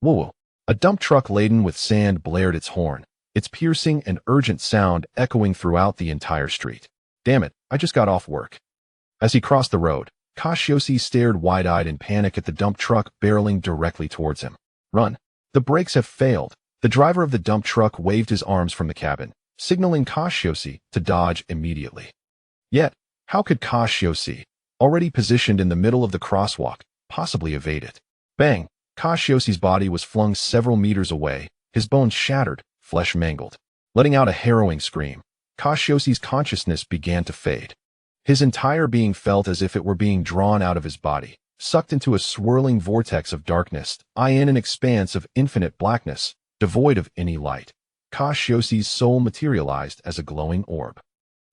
Whoa! A dump truck laden with sand blared its horn, its piercing and urgent sound echoing throughout the entire street. Damn it, I just got off work. As he crossed the road, Cassius stared wide-eyed in panic at the dump truck barreling directly towards him. Run! The brakes have failed. The driver of the dump truck waved his arms from the cabin, signaling Cassius to dodge immediately. Yet, how could Cassius, already positioned in the middle of the crosswalk, possibly evade it? Bang! Cassius's body was flung several meters away, his bones shattered, flesh mangled. Letting out a harrowing scream, Cassius's consciousness began to fade. His entire being felt as if it were being drawn out of his body, sucked into a swirling vortex of darkness, in an expanse of infinite blackness, devoid of any light. Cassius's soul materialized as a glowing orb.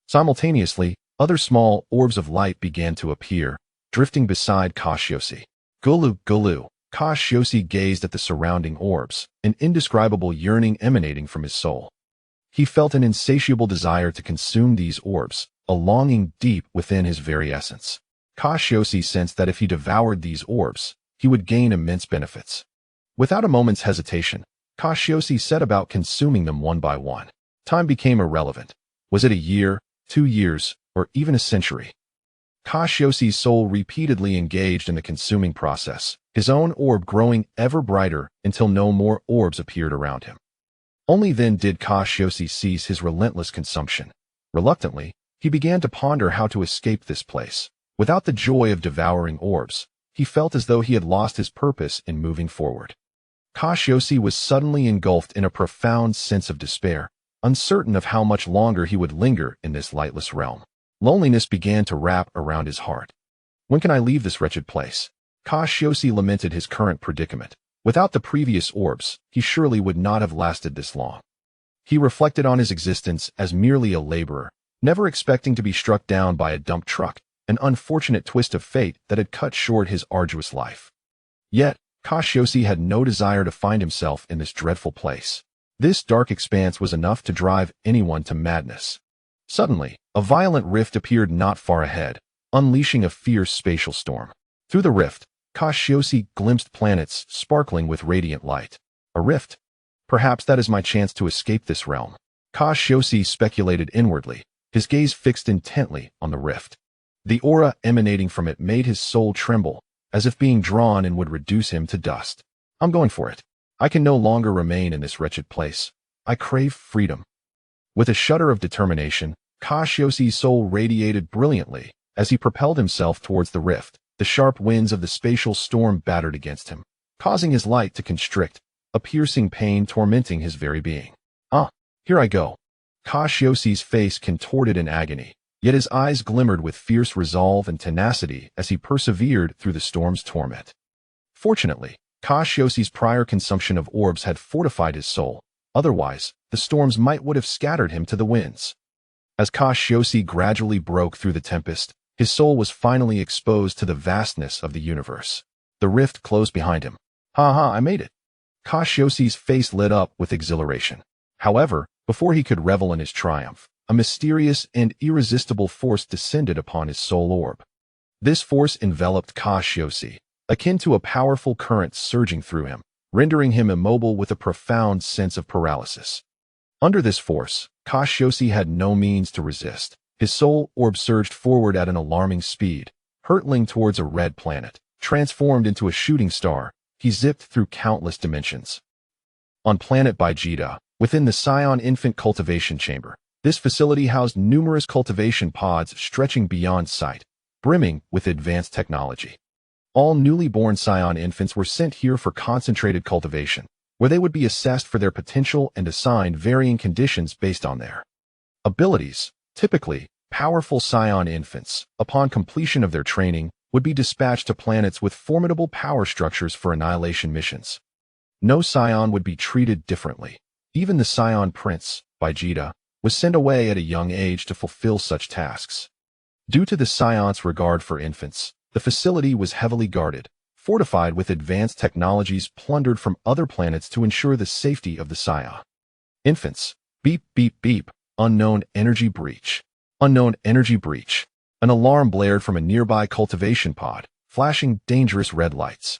Simultaneously, other small orbs of light began to appear, drifting beside Cassius. Gulu, Gulu. Cassius gazed at the surrounding orbs, an indescribable yearning emanating from his soul. He felt an insatiable desire to consume these orbs, a longing deep within his very essence. Cassius sensed that if he devoured these orbs, he would gain immense benefits. Without a moment's hesitation, Cassius set about consuming them one by one. Time became irrelevant. Was it a year, 2 years, or even a century? Cassius's soul repeatedly engaged in the consuming process, his own orb growing ever brighter until no more orbs appeared around him. Only then did Cassius cease his relentless consumption. Reluctantly, he began to ponder how to escape this place. Without the joy of devouring orbs, he felt as though he had lost his purpose in moving forward. Cassius was suddenly engulfed in a profound sense of despair, uncertain of how much longer he would linger in this lightless realm. Loneliness began to wrap around his heart. When can I leave this wretched place? Cassius lamented his current predicament. Without the previous orbs, he surely would not have lasted this long. He reflected on his existence as merely a laborer, never expecting to be struck down by a dump truck, an unfortunate twist of fate that had cut short his arduous life. Yet, Cassius had no desire to find himself in this dreadful place. This dark expanse was enough to drive anyone to madness. Suddenly, a violent rift appeared not far ahead, unleashing a fierce spatial storm. Through the rift, Cassius glimpsed planets sparkling with radiant light. A rift? Perhaps that is my chance to escape this realm. Cassius speculated inwardly, his gaze fixed intently on the rift. The aura emanating from it made his soul tremble, as if being drawn and would reduce him to dust. I'm going for it. I can no longer remain in this wretched place. I crave freedom. With a shudder of determination, Cassius's soul radiated brilliantly as he propelled himself towards the rift. The sharp winds of the spatial storm battered against him, causing his light to constrict, a piercing pain tormenting his very being. Here I go. Cassius's face contorted in agony, yet his eyes glimmered with fierce resolve and tenacity as he persevered through the storm's torment. Fortunately, Cassius's prior consumption of orbs had fortified his soul. Otherwise, the storms would have scattered him to the winds. As Cassius gradually broke through the tempest, his soul was finally exposed to the vastness of the universe. The rift closed behind him. I made it. Cassius's face lit up with exhilaration. However, before he could revel in his triumph, a mysterious and irresistible force descended upon his soul orb. This force enveloped Cassius, akin to a powerful current surging through him, rendering him immobile with a profound sense of paralysis. Under this force, Cassius had no means to resist. His soul orb surged forward at an alarming speed, hurtling towards a red planet. Transformed into a shooting star, he zipped through countless dimensions. On Planet Vegeta, within the Saiyan infant cultivation chamber, this facility housed numerous cultivation pods stretching beyond sight, brimming with advanced technology. All newly born Saiyan infants were sent here for concentrated cultivation, where they would be assessed for their potential and assigned varying conditions based on their abilities. Typically, powerful Saiyan infants, upon completion of their training, would be dispatched to planets with formidable power structures for annihilation missions. No Saiyan would be treated differently. Even the Saiyan Prince, Vegeta, was sent away at a young age to fulfill such tasks. Due to the Saiyan's regard for infants, the facility was heavily guarded, fortified with advanced technologies plundered from other planets to ensure the safety of the Saiyan. Infants. Beep, beep, beep. Unknown energy breach. Unknown energy breach. An alarm blared from a nearby cultivation pod, flashing dangerous red lights.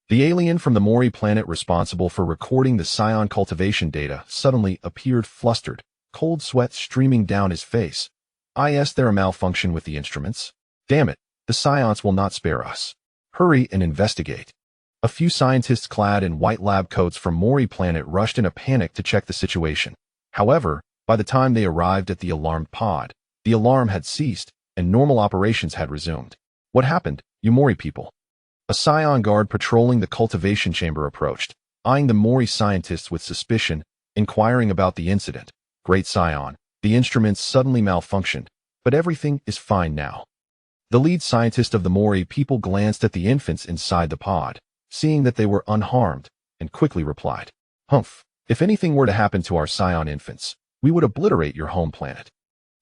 The alien from the Mori planet responsible for recording the Saiyan cultivation data suddenly appeared flustered, cold sweat streaming down his face. Is there a malfunction with the instruments? Damn it, the Saiyans will not spare us. Hurry and investigate. A few scientists clad in white lab coats from Mori planet rushed in a panic to check the situation. However, by the time they arrived at the alarmed pod, the alarm had ceased and normal operations had resumed. What happened, you Mori people? A Saiyan guard patrolling the cultivation chamber approached, eyeing the Mori scientists with suspicion, inquiring about the incident. Great Saiyan, the instruments suddenly malfunctioned, but everything is fine now. The lead scientist of the Mori people glanced at the infants inside the pod, seeing that they were unharmed, and quickly replied, "Humph, if anything were to happen to our Saiyan infants, we would obliterate your home planet.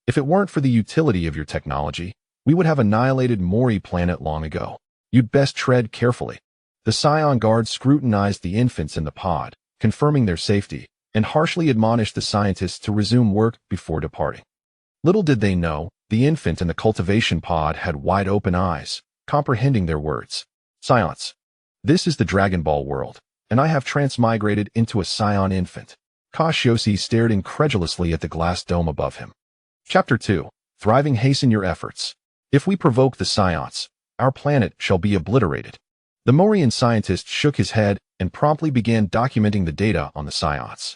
If it weren't for the utility of your technology, we would have annihilated Mori planet long ago. You'd best tread carefully." The Saiyan guard scrutinized the infants in the pod, confirming their safety, and harshly admonished the scientists to resume work before departing. Little did they know, the infant in the cultivation pod had wide-open eyes, comprehending their words. "Science. This is the Dragon Ball world, and I have transmigrated into a Saiyan infant." Cassius stared incredulously at the glass dome above him. Chapter 2. Thriving. Hasten your efforts. If we provoke the Saiyans, our planet shall be obliterated. The Morian scientist shook his head and promptly began documenting the data on the Saiyans.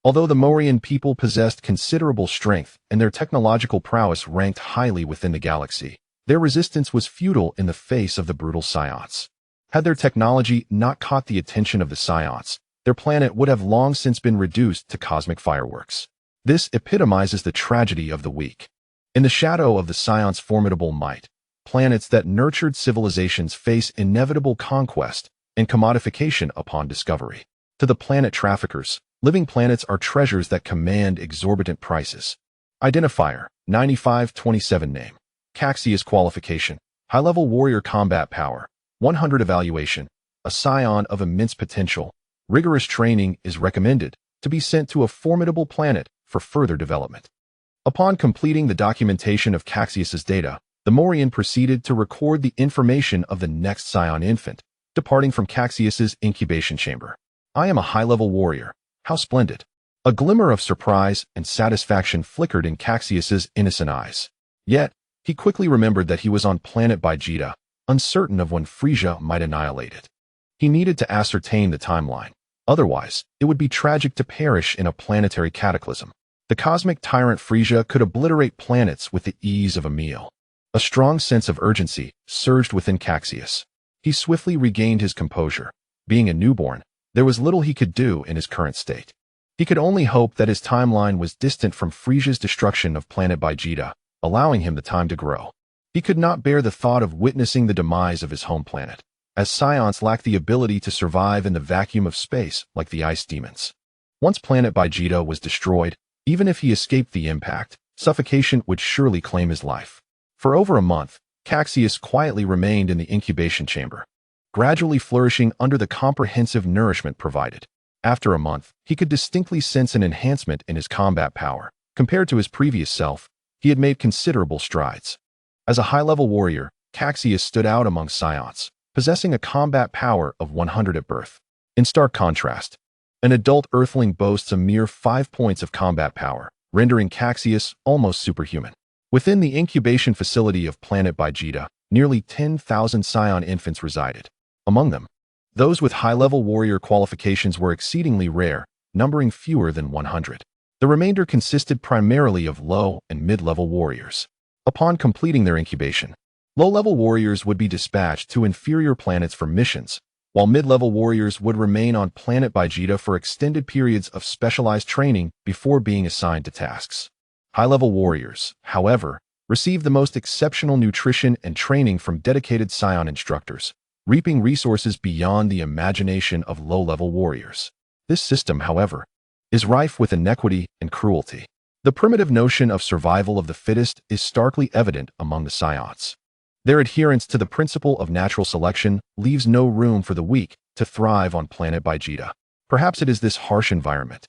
Although the Morian people possessed considerable strength and their technological prowess ranked highly within the galaxy, their resistance was futile in the face of the brutal Saiyans. Had their technology not caught the attention of the Saiyans, their planet would have long since been reduced to cosmic fireworks. This epitomizes the tragedy of the weak. In the shadow of the Saiyans' formidable might, planets that nurtured civilizations face inevitable conquest and commodification upon discovery. To the planet traffickers, living planets are treasures that command exorbitant prices. Identifier, 9527 Name. Cassius Qualification, High-level warrior combat power, 100 Evaluation, a Saiyan of immense potential. Rigorous training is recommended to be sent to a formidable planet for further development. Upon completing the documentation of Cassius's data, the Morian proceeded to record the information of the next Saiyan infant, departing from Cassius's incubation chamber. "I am a high-level warrior. How splendid." A glimmer of surprise and satisfaction flickered in Cassius's innocent eyes. Yet, he quickly remembered that he was on Planet Vegeta, uncertain of when Frieza might annihilate it. He needed to ascertain the timeline. Otherwise, it would be tragic to perish in a planetary cataclysm. The cosmic tyrant Frieza could obliterate planets with the ease of a meal. A strong sense of urgency surged within Cassius. He swiftly regained his composure. Being a newborn, there was little he could do in his current state. He could only hope that his timeline was distant from Frieza's destruction of Planet Vegeta, allowing him the time to grow. He could not bear the thought of witnessing the demise of his home planet, as Saiyans lack the ability to survive in the vacuum of space like the ice demons. Once Planet Vegeta was destroyed, even if he escaped the impact, suffocation would surely claim his life. For over a month, Cassius quietly remained in the incubation chamber, gradually flourishing under the comprehensive nourishment provided. After a month, he could distinctly sense an enhancement in his combat power. Compared to his previous self, he had made considerable strides. As a high-level warrior, Cassius stood out among Saiyans, possessing a combat power of 100 at birth. In stark contrast, an adult Earthling boasts a mere 5 points of combat power, rendering Cassius almost superhuman. Within the incubation facility of Planet Vegeta, nearly 10,000 Saiyan infants resided. Among them, those with high-level warrior qualifications were exceedingly rare, numbering fewer than 100. The remainder consisted primarily of low and mid-level warriors. Upon completing their incubation, low-level warriors would be dispatched to inferior planets for missions, while mid-level warriors would remain on Planet Vegeta for extended periods of specialized training before being assigned to tasks. High-level warriors, however, received the most exceptional nutrition and training from dedicated Saiyan instructors, reaping resources beyond the imagination of low-level warriors. This system, however, is rife with inequity and cruelty. The primitive notion of survival of the fittest is starkly evident among the Saiyans. Their adherence to the principle of natural selection leaves no room for the weak to thrive on Planet Vegeta. Perhaps it is this harsh environment,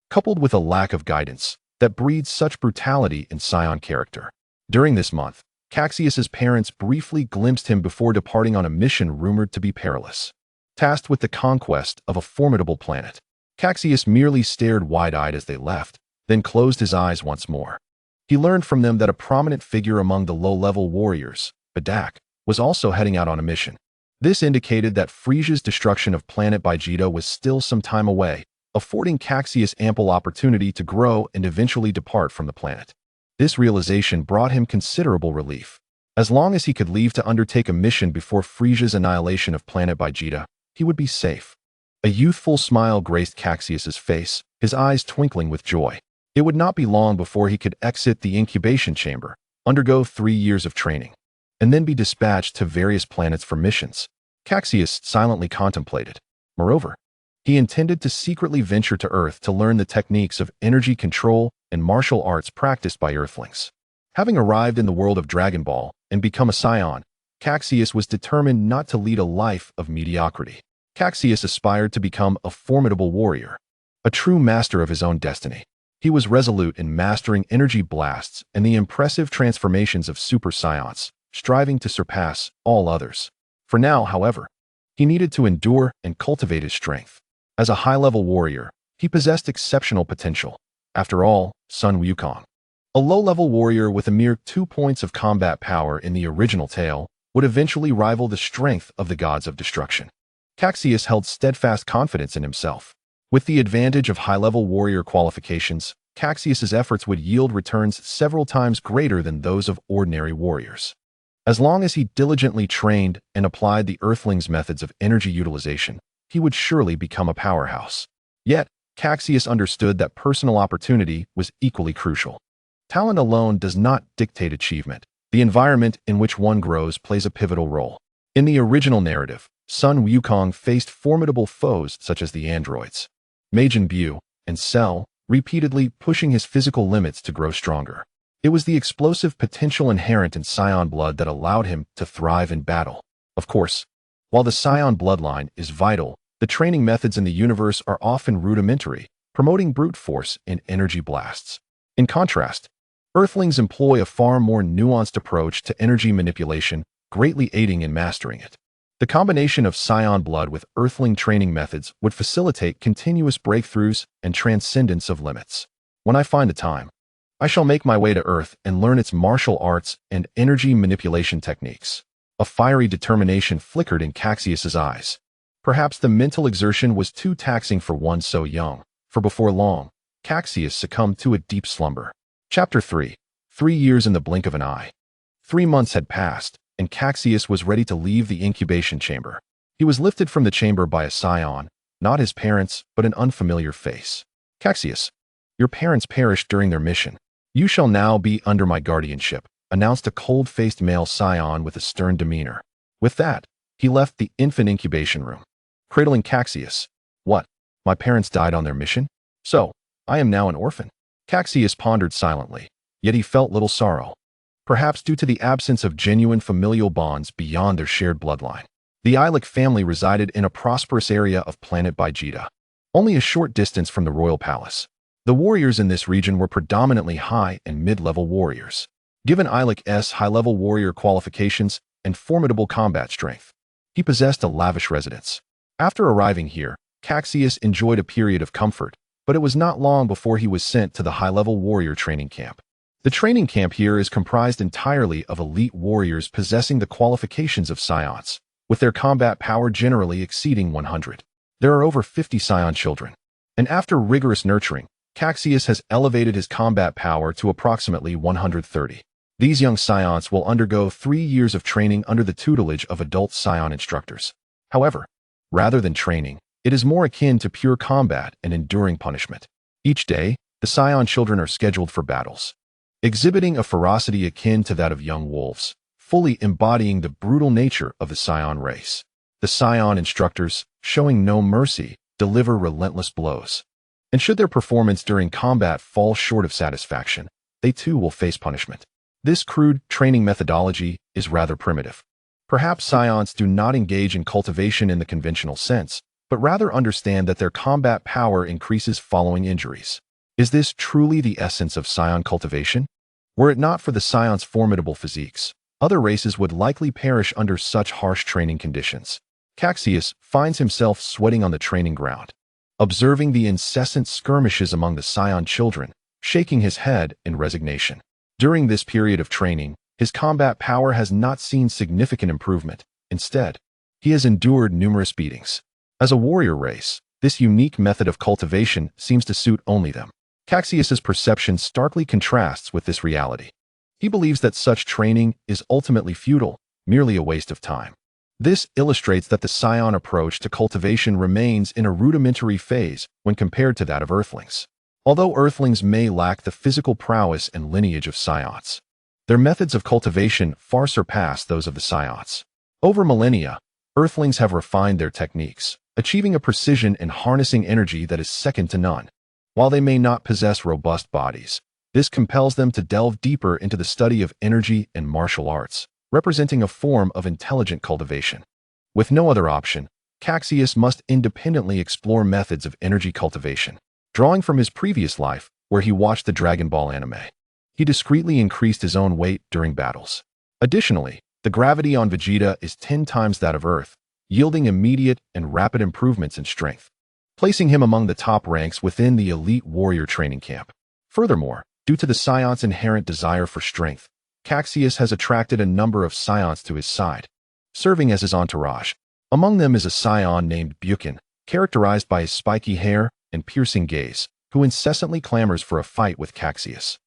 coupled with a lack of guidance, that breeds such brutality in Saiyan character. During this month, Cassius's parents briefly glimpsed him before departing on a mission rumored to be perilous. tasked with the conquest of a formidable planet. Cassius merely stared wide-eyed as they left, then closed his eyes once more. He learned from them that a prominent figure among the low-level warriors, Badak, was also heading out on a mission. This indicated that Frieza's destruction of Planet Vegeta was still some time away, affording Cassius ample opportunity to grow and eventually depart from the planet. This realization brought him considerable relief. As long as he could leave to undertake a mission before Frieza's annihilation of Planet Vegeta, he would be safe. A youthful smile graced Cassius's face, his eyes twinkling with joy. It would not be long before he could exit the incubation chamber, undergo 3 years of training, and then be dispatched to various planets for missions. Cassius silently contemplated. Moreover, he intended to secretly venture to Earth to learn the techniques of energy control and martial arts practiced by Earthlings. Having arrived in the world of Dragon Ball and become a Saiyan, Cassius was determined not to lead a life of mediocrity. Cassius aspired to become a formidable warrior, a true master of his own destiny. He was resolute in mastering energy blasts and the impressive transformations of Super Saiyans, striving to surpass all others. For now, however, he needed to endure and cultivate his strength. As a high-level warrior, he possessed exceptional potential. After all, Sun Wukong, a low-level warrior with a mere 2 points of combat power in the original tale, would eventually rival the strength of the gods of destruction. Cassius held steadfast confidence in himself. With the advantage of high-level warrior qualifications, Cassius's efforts would yield returns several times greater than those of ordinary warriors. As long as he diligently trained and applied the Earthlings' methods of energy utilization, he would surely become a powerhouse. Yet, Cassius understood that personal opportunity was equally crucial. Talent alone does not dictate achievement. The environment in which one grows plays a pivotal role. In the original narrative, Sun Wukong faced formidable foes such as the androids, Majin Buu, and Cell, repeatedly pushing his physical limits to grow stronger. It was the explosive potential inherent in Saiyan blood that allowed him to thrive in battle. Of course, while the Saiyan bloodline is vital, the training methods in the universe are often rudimentary, promoting brute force and energy blasts. In contrast, Earthlings employ a far more nuanced approach to energy manipulation, greatly aiding in mastering it. The combination of Saiyan blood with Earthling training methods would facilitate continuous breakthroughs and transcendence of limits. When I find the time, I shall make my way to Earth and learn its martial arts and energy manipulation techniques. A fiery determination flickered in Cassius's eyes. Perhaps the mental exertion was too taxing for one so young, for before long, Cassius succumbed to a deep slumber. Chapter 3. 3 years in the blink of an eye. 3 months had passed, and Cassius was ready to leave the incubation chamber. He was lifted from the chamber by a Saiyan, not his parents, but an unfamiliar face. Cassius, your parents perished during their mission. You shall now be under my guardianship, announced a cold-faced male Saiyan with a stern demeanor. With that, he left the infant incubation room. Cradling Cassius. What? My parents died on their mission? So, I am now an orphan? Cassius pondered silently, yet he felt little sorrow. Perhaps due to the absence of genuine familial bonds beyond their shared bloodline. The Ilek family resided in a prosperous area of Planet Vegeta, only a short distance from the royal palace. The warriors in this region were predominantly high and mid-level warriors. Given Ilek's high-level warrior qualifications and formidable combat strength, he possessed a lavish residence. After arriving here, Cassius enjoyed a period of comfort, but it was not long before he was sent to the high-level warrior training camp. The training camp here is comprised entirely of elite warriors possessing the qualifications of Saiyans, with their combat power generally exceeding 100. There are over 50 Saiyan children, and after rigorous nurturing, Cassius has elevated his combat power to approximately 130. These young Saiyans will undergo 3 years of training under the tutelage of adult Saiyan instructors. However, rather than training, it is more akin to pure combat and enduring punishment. Each day, the Saiyan children are scheduled for battles, exhibiting a ferocity akin to that of young wolves, fully embodying the brutal nature of the Saiyan race. The Saiyan instructors, showing no mercy, deliver relentless blows. And should their performance during combat fall short of satisfaction, they too will face punishment. This crude training methodology is rather primitive. Perhaps Saiyans do not engage in cultivation in the conventional sense, but rather understand that their combat power increases following injuries. Is this truly the essence of Saiyan cultivation? Were it not for the Saiyans' formidable physiques, other races would likely perish under such harsh training conditions. Cassius finds himself sweating on the training ground, observing the incessant skirmishes among the Saiyan children, shaking his head in resignation. During this period of training, his combat power has not seen significant improvement. Instead, he has endured numerous beatings. As a warrior race, this unique method of cultivation seems to suit only them. Cassius's perception starkly contrasts with this reality. He believes that such training is ultimately futile, merely a waste of time. This illustrates that the Saiyan approach to cultivation remains in a rudimentary phase when compared to that of Earthlings. Although Earthlings may lack the physical prowess and lineage of Saiyans, their methods of cultivation far surpass those of the Saiyans. Over millennia, Earthlings have refined their techniques, achieving a precision in harnessing energy that is second to none. While they may not possess robust bodies, this compels them to delve deeper into the study of energy and martial arts, representing a form of intelligent cultivation. With no other option, Cassius must independently explore methods of energy cultivation. Drawing from his previous life, where he watched the Dragon Ball anime, he discreetly increased his own weight during battles. Additionally, the gravity on Vegeta is 10 times that of Earth, yielding immediate and rapid improvements in strength, placing him among the top ranks within the elite warrior training camp. Furthermore, due to the Saiyans' inherent desire for strength, Cassius has attracted a number of Saiyans to his side, serving as his entourage. Among them is a Saiyan named Bukin, characterized by his spiky hair and piercing gaze, who incessantly clamors for a fight with Cassius,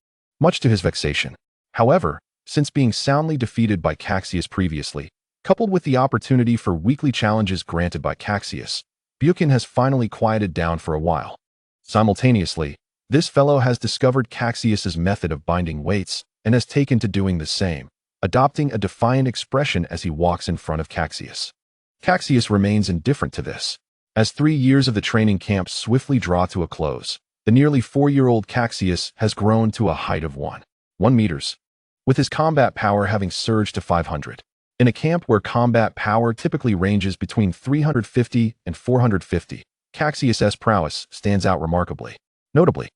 much to his vexation. However, since being soundly defeated by Cassius previously, coupled with the opportunity for weekly challenges granted by Cassius, Bukin has finally quieted down for a while. Simultaneously, this fellow has discovered Cassius's method of binding weights and has taken to doing the same, adopting a defiant expression as he walks in front of Cassius. Cassius remains indifferent to this. As 3 years of the training camp swiftly draw to a close, the nearly 4-year-old Cassius has grown to a height of 1 meters, with his combat power having surged to 500. In a camp where combat power typically ranges between 350 and 450, Cassius's prowess stands out remarkably. Notably,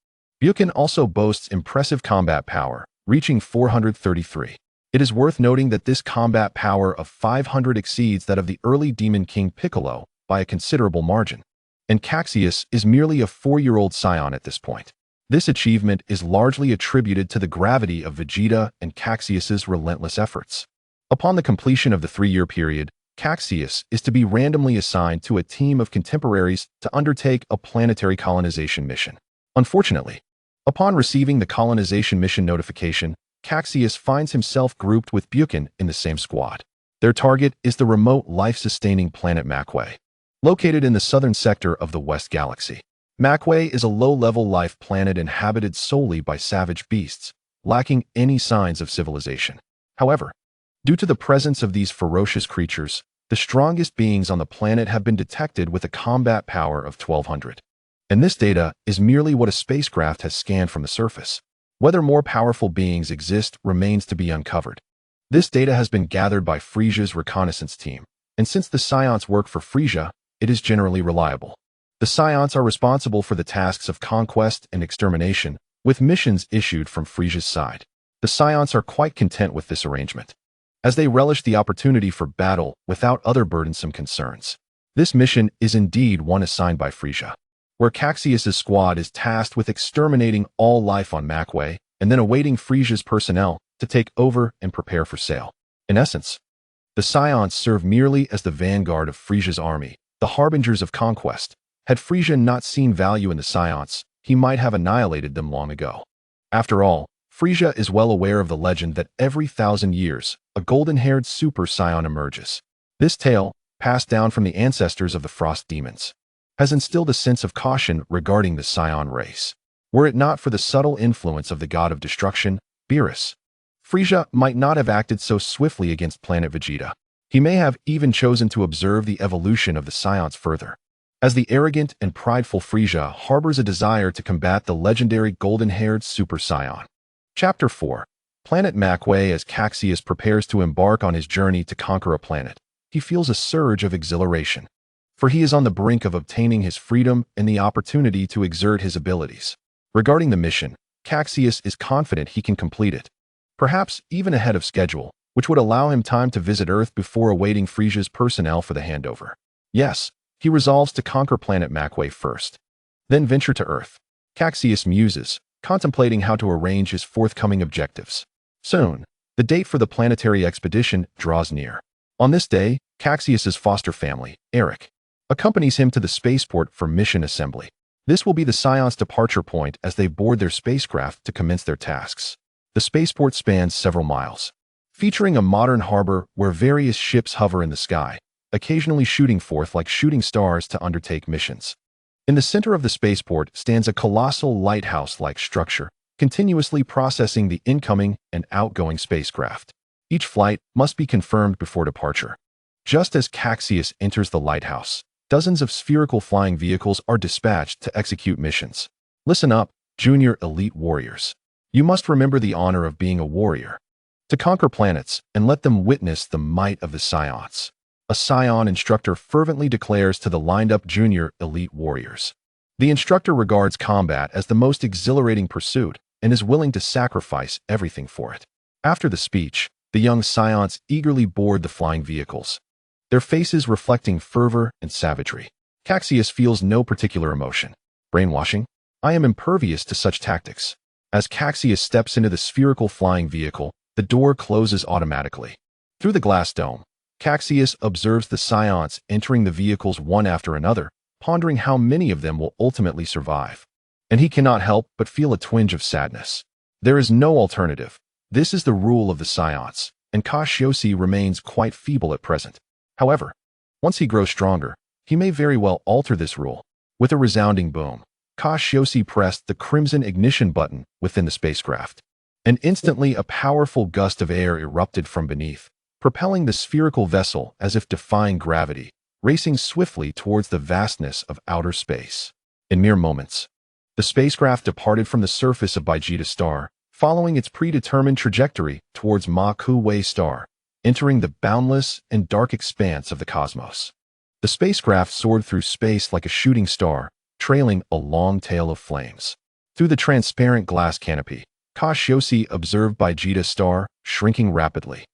Bukin also boasts impressive combat power, reaching 433. It is worth noting that this combat power of 500 exceeds that of the early Demon King Piccolo by a considerable margin, and Cassius is merely a 4-year-old Saiyan at this point. This achievement is largely attributed to the gravity of Vegeta and Cassius's relentless efforts. Upon the completion of the 3-year period, Cassius is to be randomly assigned to a team of contemporaries to undertake a planetary colonization mission. Unfortunately, upon receiving the colonization mission notification, Cassius finds himself grouped with Bukin in the same squad. Their target is the remote life-sustaining planet Macway, located in the southern sector of the West Galaxy. Macway is a low-level life planet inhabited solely by savage beasts, lacking any signs of civilization. However, due to the presence of these ferocious creatures, the strongest beings on the planet have been detected with a combat power of 1200. And this data is merely what a spacecraft has scanned from the surface. Whether more powerful beings exist remains to be uncovered. This data has been gathered by Frieza's reconnaissance team, and since the Saiyans work for Frieza, it is generally reliable. The Saiyans are responsible for the tasks of conquest and extermination, with missions issued from Frieza's side. The Saiyans are quite content with this arrangement, as they relish the opportunity for battle without other burdensome concerns. This mission is indeed one assigned by Frieza, where Cassius's squad is tasked with exterminating all life on Macway and then awaiting Frieza's personnel to take over and prepare for sail. In essence, the Saiyans serve merely as the vanguard of Frieza's army, the harbingers of conquest. Had Frieza not seen value in the Saiyans, he might have annihilated them long ago. After all, Frieza is well aware of the legend that every 1,000 years, a golden-haired Super Saiyan emerges. This tale, passed down from the ancestors of the Frost Demons, has instilled a sense of caution regarding the Saiyan race. Were it not for the subtle influence of the god of destruction, Beerus, Frieza might not have acted so swiftly against Planet Vegeta. He may have even chosen to observe the evolution of the Saiyans further, as the arrogant and prideful Frieza harbors a desire to combat the legendary golden-haired Super Saiyan. Chapter 4. Planet Macway. As Cassius prepares to embark on his journey to conquer a planet, he feels a surge of exhilaration, for he is on the brink of obtaining his freedom and the opportunity to exert his abilities. Regarding the mission, Cassius is confident he can complete it, perhaps even ahead of schedule, which would allow him time to visit Earth before awaiting Frieza's personnel for the handover. Yes, he resolves to conquer planet Macway first, then venture to Earth. Cassius muses, contemplating how to arrange his forthcoming objectives. Soon, the date for the planetary expedition draws near. On this day, Cassius's foster family, Eric, accompanies him to the spaceport for mission assembly. This will be the Scion's departure point as they board their spacecraft to commence their tasks. The spaceport spans several miles, featuring a modern harbor where various ships hover in the sky, occasionally shooting forth like shooting stars to undertake missions. In the center of the spaceport stands a colossal lighthouse-like structure, continuously processing the incoming and outgoing spacecraft. Each flight must be confirmed before departure. Just as Cassius enters the lighthouse, dozens of spherical flying vehicles are dispatched to execute missions. Listen up, junior elite warriors. You must remember the honor of being a warrior. To conquer planets and let them witness the might of the Scions. A Scion instructor fervently declares to the lined-up junior elite warriors. The instructor regards combat as the most exhilarating pursuit and is willing to sacrifice everything for it. After the speech, the young Scions eagerly board the flying vehicles, their faces reflecting fervor and savagery. Cassius feels no particular emotion. Brainwashing? I am impervious to such tactics. As Cassius steps into the spherical flying vehicle, the door closes automatically. Through the glass dome, Cassius observes the Scions entering the vehicles one after another, pondering how many of them will ultimately survive. And he cannot help but feel a twinge of sadness. There is no alternative. This is the rule of the Scions, and Cassius remains quite feeble at present. However, once he grows stronger, he may very well alter this rule. With a resounding boom, Cassius pressed the crimson ignition button within the spacecraft. And instantly a powerful gust of air erupted from beneath, propelling the spherical vessel as if defying gravity, racing swiftly towards the vastness of outer space. In mere moments, the spacecraft departed from the surface of Vegeta star, following its predetermined trajectory towards Macway star, entering the boundless and dark expanse of the cosmos. The spacecraft soared through space like a shooting star, trailing a long tail of flames. Through the transparent glass canopy, Cassius observed Vegeta star shrinking rapidly,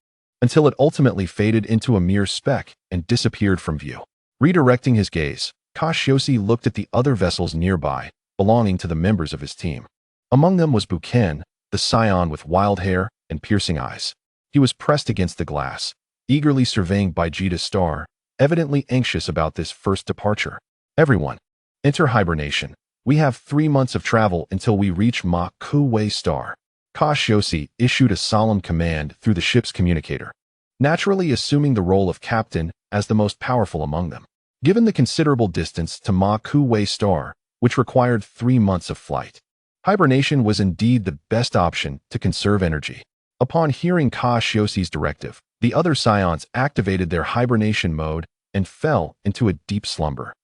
until it ultimately faded into a mere speck and disappeared from view. Redirecting his gaze, Cassius looked at the other vessels nearby, belonging to the members of his team. Among them was Buken, the Scion with wild hair and piercing eyes. He was pressed against the glass, eagerly surveying Vegeta star, evidently anxious about this first departure. Everyone, enter hibernation. We have 3 months of travel until we reach Macway star. Cassius issued a solemn command through the ship's communicator, naturally assuming the role of captain as the most powerful among them. Given the considerable distance to Macway star, which required 3 months of flight, hibernation was indeed the best option to conserve energy. Upon hearing Cassius's directive, the other Scions activated their hibernation mode and fell into a deep slumber.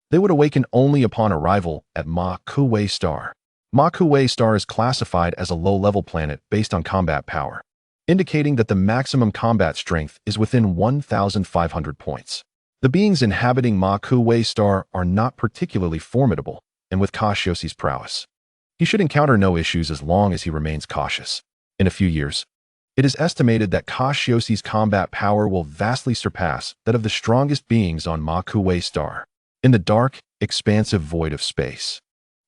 They would awaken only upon arrival at Macway star. Macway star is classified as a low-level planet based on combat power, indicating that the maximum combat strength is within 1,500 points. The beings inhabiting Macway star are not particularly formidable, and with Cassius's prowess, he should encounter no issues as long as he remains cautious. In a few years, it is estimated that Cassius's combat power will vastly surpass that of the strongest beings on Macway star. In the dark, expansive void of space,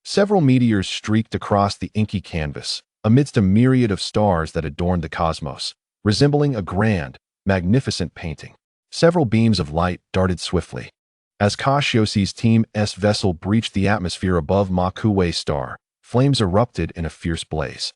several meteors streaked across the inky canvas, amidst a myriad of stars that adorned the cosmos, resembling a grand, magnificent painting. Several beams of light darted swiftly. As Cassius's team's vessel breached the atmosphere above Macway star, flames erupted in a fierce blaze,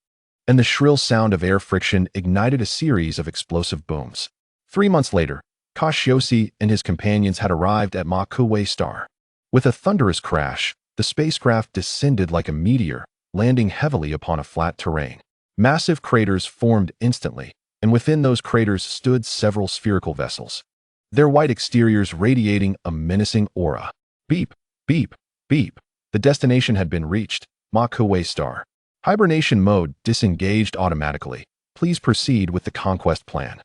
and the shrill sound of air friction ignited a series of explosive booms. 3 months later, Cassius and his companions had arrived at Macway star. With a thunderous crash, the spacecraft descended like a meteor, landing heavily upon a flat terrain. Massive craters formed instantly, and within those craters stood several spherical vessels, their white exteriors radiating a menacing aura. Beep, beep, beep. The destination had been reached, Macway star. Hibernation mode disengaged automatically. Please proceed with the conquest plan.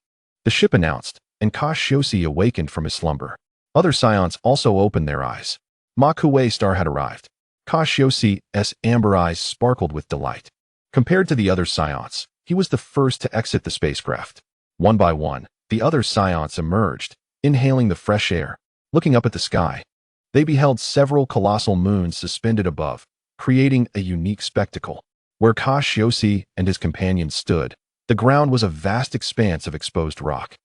The ship announced, and Cassius awakened from his slumber. Other Scions also opened their eyes. Macway star had arrived. Cassius's amber eyes sparkled with delight. Compared to the other Scions, he was the first to exit the spacecraft. One by one, the other Scions emerged, inhaling the fresh air, Looking up at the sky, they beheld several colossal moons suspended above, creating a unique spectacle. Where Cassius and his companions stood, the ground was a vast expanse of exposed rock,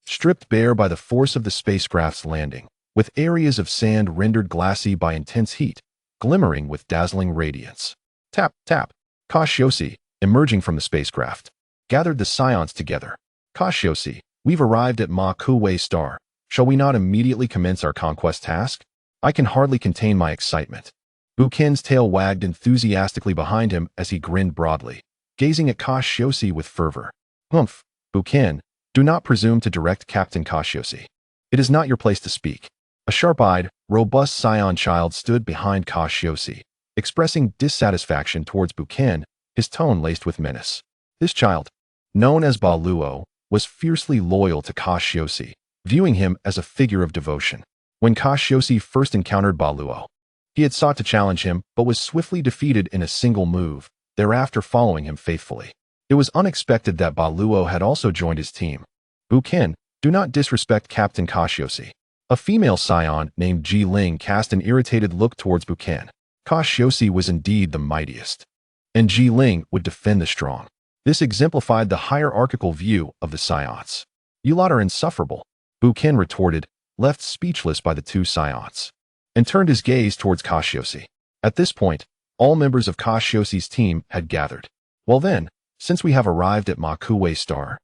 stripped bare by the force of the spacecraft's landing, with areas of sand rendered glassy by intense heat, glimmering with dazzling radiance. Tap, tap. Cassius, emerging from the spacecraft, gathered the Scions together. Cassius, we've arrived at Ma Kuwei Star. Shall we not immediately commence our conquest task? I can hardly contain my excitement. Buchan's tail wagged enthusiastically behind him as he grinned broadly, gazing at Cassius with fervor. Humph, Buchan, do not presume to direct Captain Cassius. It is not your place to speak. A sharp-eyed, robust Scion child stood behind Cassius, expressing dissatisfaction towards Buchan, his tone laced with menace. This child, known as Ba Luo, was fiercely loyal to Cassius, viewing him as a figure of devotion. When Cassius first encountered Ba Luo, he had sought to challenge him but was swiftly defeated in a single move, thereafter following him faithfully. It was unexpected that Ba Luo had also joined his team. Buchan, do not disrespect Captain Cassius. A female Scion named Ji Ling cast an irritated look towards Buchan. Cassius was indeed the mightiest, and Ji Ling would defend the strong. This exemplified the hierarchical view of the Scions. You lot are insufferable, Buchan retorted, left speechless by the two Scions, and turned his gaze towards Cassius. At this point, all members of Cassius's team had gathered. Well then, since we have arrived at Ma Kuwei Star,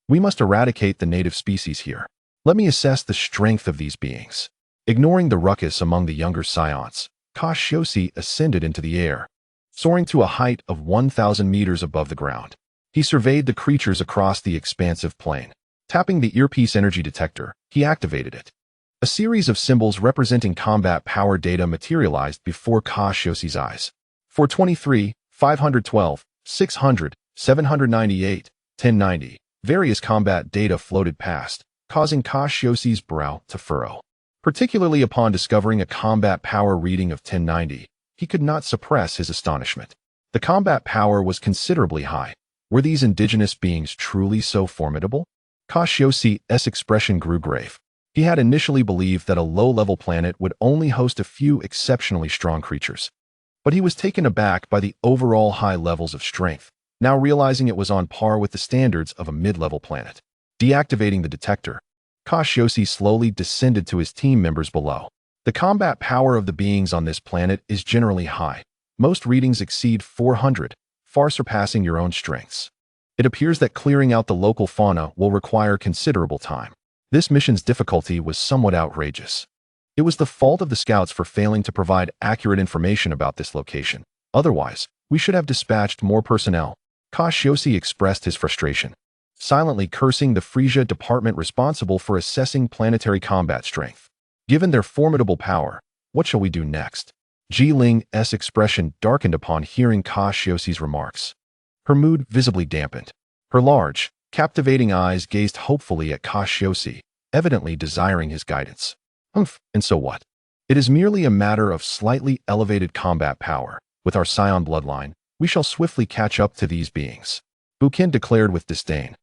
we must eradicate the native species here. Let me assess the strength of these beings. Ignoring the ruckus among the younger Scions, Cassius ascended into the air, soaring to a height of 1,000 meters above the ground. He surveyed the creatures across the expansive plain. Tapping the earpiece energy detector, he activated it. A series of symbols representing combat power data materialized before Cassius's eyes. 423, 512, 600, 798, 1090. Various combat data floated past, causing Cassius's brow to furrow. Particularly upon discovering a combat power reading of 1090, he could not suppress his astonishment. The combat power was considerably high. Were these indigenous beings truly so formidable? Cassius's expression grew grave. He had initially believed that a low-level planet would only host a few exceptionally strong creatures. But he was taken aback by the overall high levels of strength, now realizing it was on par with the standards of a mid-level planet. Deactivating the detector, Cassius slowly descended to his team members below. The combat power of the beings on this planet is generally high. Most readings exceed 400, far surpassing your own strengths. It appears that clearing out the local fauna will require considerable time. This mission's difficulty was somewhat outrageous. It was the fault of the scouts for failing to provide accurate information about this location. Otherwise, we should have dispatched more personnel. Cassius expressed his frustration, silently cursing the Frieza department responsible for assessing planetary combat strength. Given their formidable power, what shall we do next? Ji Ling's expression darkened upon hearing Cassius's remarks. Her mood visibly dampened. Her large, captivating eyes gazed hopefully at Cassius, evidently desiring his guidance. Humph, and so what? It is merely a matter of slightly elevated combat power. With our Scion bloodline, we shall swiftly catch up to these beings, Buchan declared with disdain,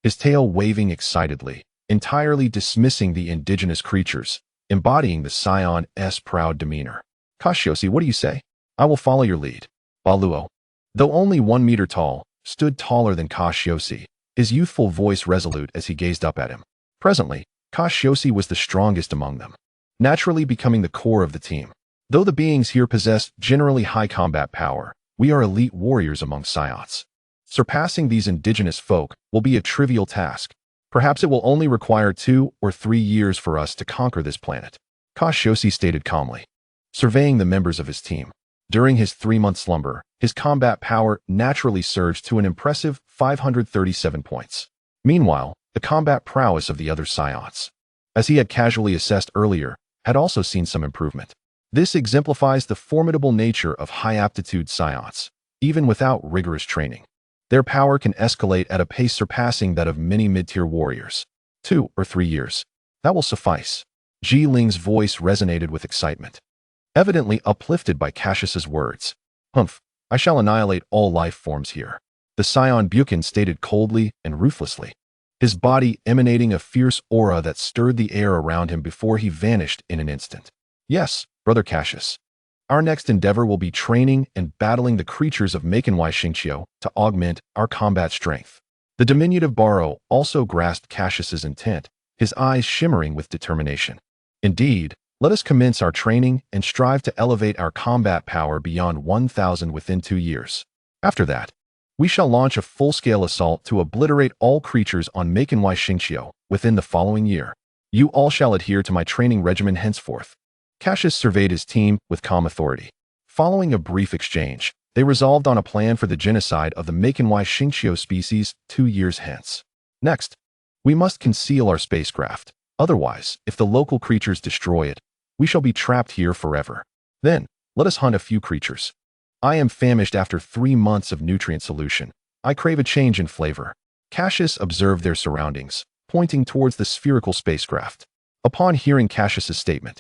his tail waving excitedly, entirely dismissing the indigenous creatures, embodying the Scion's proud demeanor. Cassius, what do you say? I will follow your lead. Ba Luo, though only 1 meter tall, stood taller than Cassius, his youthful voice resolute as he gazed up at him. Presently, Cassius was the strongest among them, naturally becoming the core of the team. Though the beings here possess generally high combat power, we are elite warriors among Scions. Surpassing these indigenous folk will be a trivial task. Perhaps it will only require 2 or 3 years for us to conquer this planet, Cassius stated calmly, surveying the members of his team. During his 3-month slumber, his combat power naturally surged to an impressive 537 points. Meanwhile, the combat prowess of the other Scions, as he had casually assessed earlier, had also seen some improvement. This exemplifies the formidable nature of high-aptitude Scions, even without rigorous training. Their power can escalate at a pace surpassing that of many mid-tier warriors. 2 or 3 years. That will suffice. Ji Ling's voice resonated with excitement, evidently uplifted by Cassius's words. Humph, I shall annihilate all life forms here, the Scion Buchan stated coldly and ruthlessly. his body emanating a fierce aura that stirred the air around him before he vanished in an instant. Yes, Brother Cassius. Our next endeavor will be training and battling the creatures of Meikenwai Xingqiu to augment our combat strength. The diminutive Baro also grasped Cassius's intent, his eyes shimmering with determination. Indeed, let us commence our training and strive to elevate our combat power beyond 1,000 within 2 years. After that, we shall launch a full-scale assault to obliterate all creatures on Meikenwai Xingqiu within the following year. You all shall adhere to my training regimen henceforth. Cassius surveyed his team with calm authority. Following a brief exchange, they resolved on a plan for the genocide of the Meikenwai Xingqiu species 2 years hence. Next, we must conceal our spacecraft. Otherwise, if the local creatures destroy it, we shall be trapped here forever. Then, let us hunt a few creatures. I am famished after 3 months of nutrient solution. I crave a change in flavor. Cassius observed their surroundings, pointing towards the spherical spacecraft. Upon hearing Cassius's statement,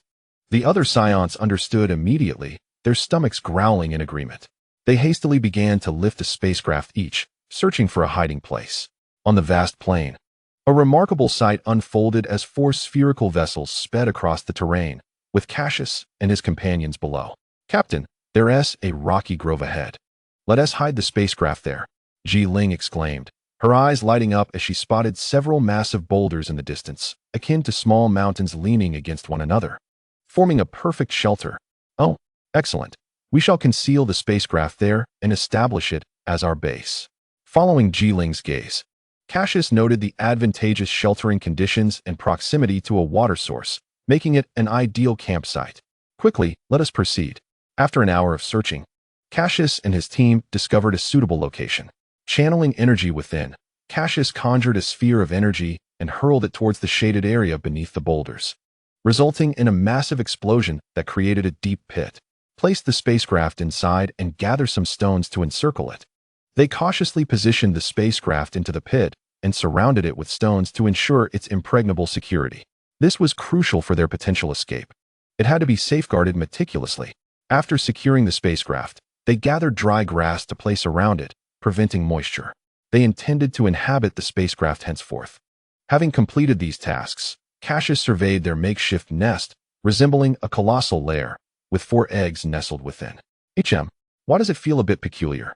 the other Saiyans understood immediately, their stomachs growling in agreement. They hastily began to lift the spacecraft each, searching for a hiding place. On the vast plain, a remarkable sight unfolded as 4 spherical vessels sped across the terrain, with Cassius and his companions below. Captain, there's a rocky grove ahead. Let us hide the spacecraft there, Ji Ling exclaimed, her eyes lighting up as she spotted several massive boulders in the distance, akin to small mountains leaning against one another, forming a perfect shelter. Oh, excellent. We shall conceal the spacecraft there and establish it as our base. Following Ji Ling's gaze, Cassius noted the advantageous sheltering conditions and proximity to a water source, making it an ideal campsite. Quickly, let us proceed. After an hour of searching, Cassius and his team discovered a suitable location. Channeling energy within, Cassius conjured a sphere of energy and hurled it towards the shaded area beneath the boulders, resulting in a massive explosion that created a deep pit. Place the spacecraft inside and gather some stones to encircle it. They cautiously positioned the spacecraft into the pit and surrounded it with stones to ensure its impregnable security. This was crucial for their potential escape. It had to be safeguarded meticulously. After securing the spacecraft, they gathered dry grass to place around it, preventing moisture. They intended to inhabit the spacecraft henceforth. Having completed these tasks, Cassius surveyed their makeshift nest, resembling a colossal lair, with 4 eggs nestled within. Why does it feel a bit peculiar?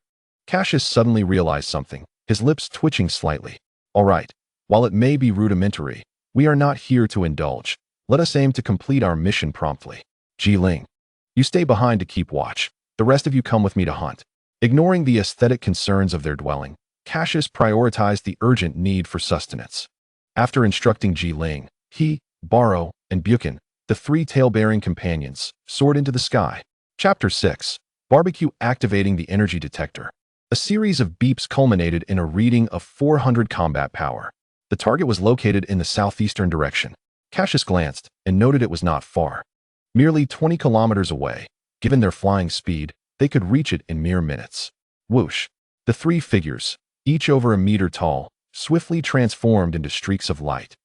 Cassius suddenly realized something, his lips twitching slightly. All right, while it may be rudimentary, we are not here to indulge. Let us aim to complete our mission promptly. Ji Ling, you stay behind to keep watch. The rest of you come with me to hunt. Ignoring the aesthetic concerns of their dwelling, Cassius prioritized the urgent need for sustenance. After instructing Ji Ling, he, Baro, and Buchan, the 3 tail-bearing companions, soared into the sky. Chapter 6. Barbecue activating the energy detector. A series of beeps culminated in a reading of 400 combat power. The target was located in the southeastern direction. Cassius glanced and noted it was not far. Merely 20 kilometers away. Given their flying speed, they could reach it in mere minutes. Whoosh! The 3 figures, each over a meter tall, swiftly transformed into streaks of light,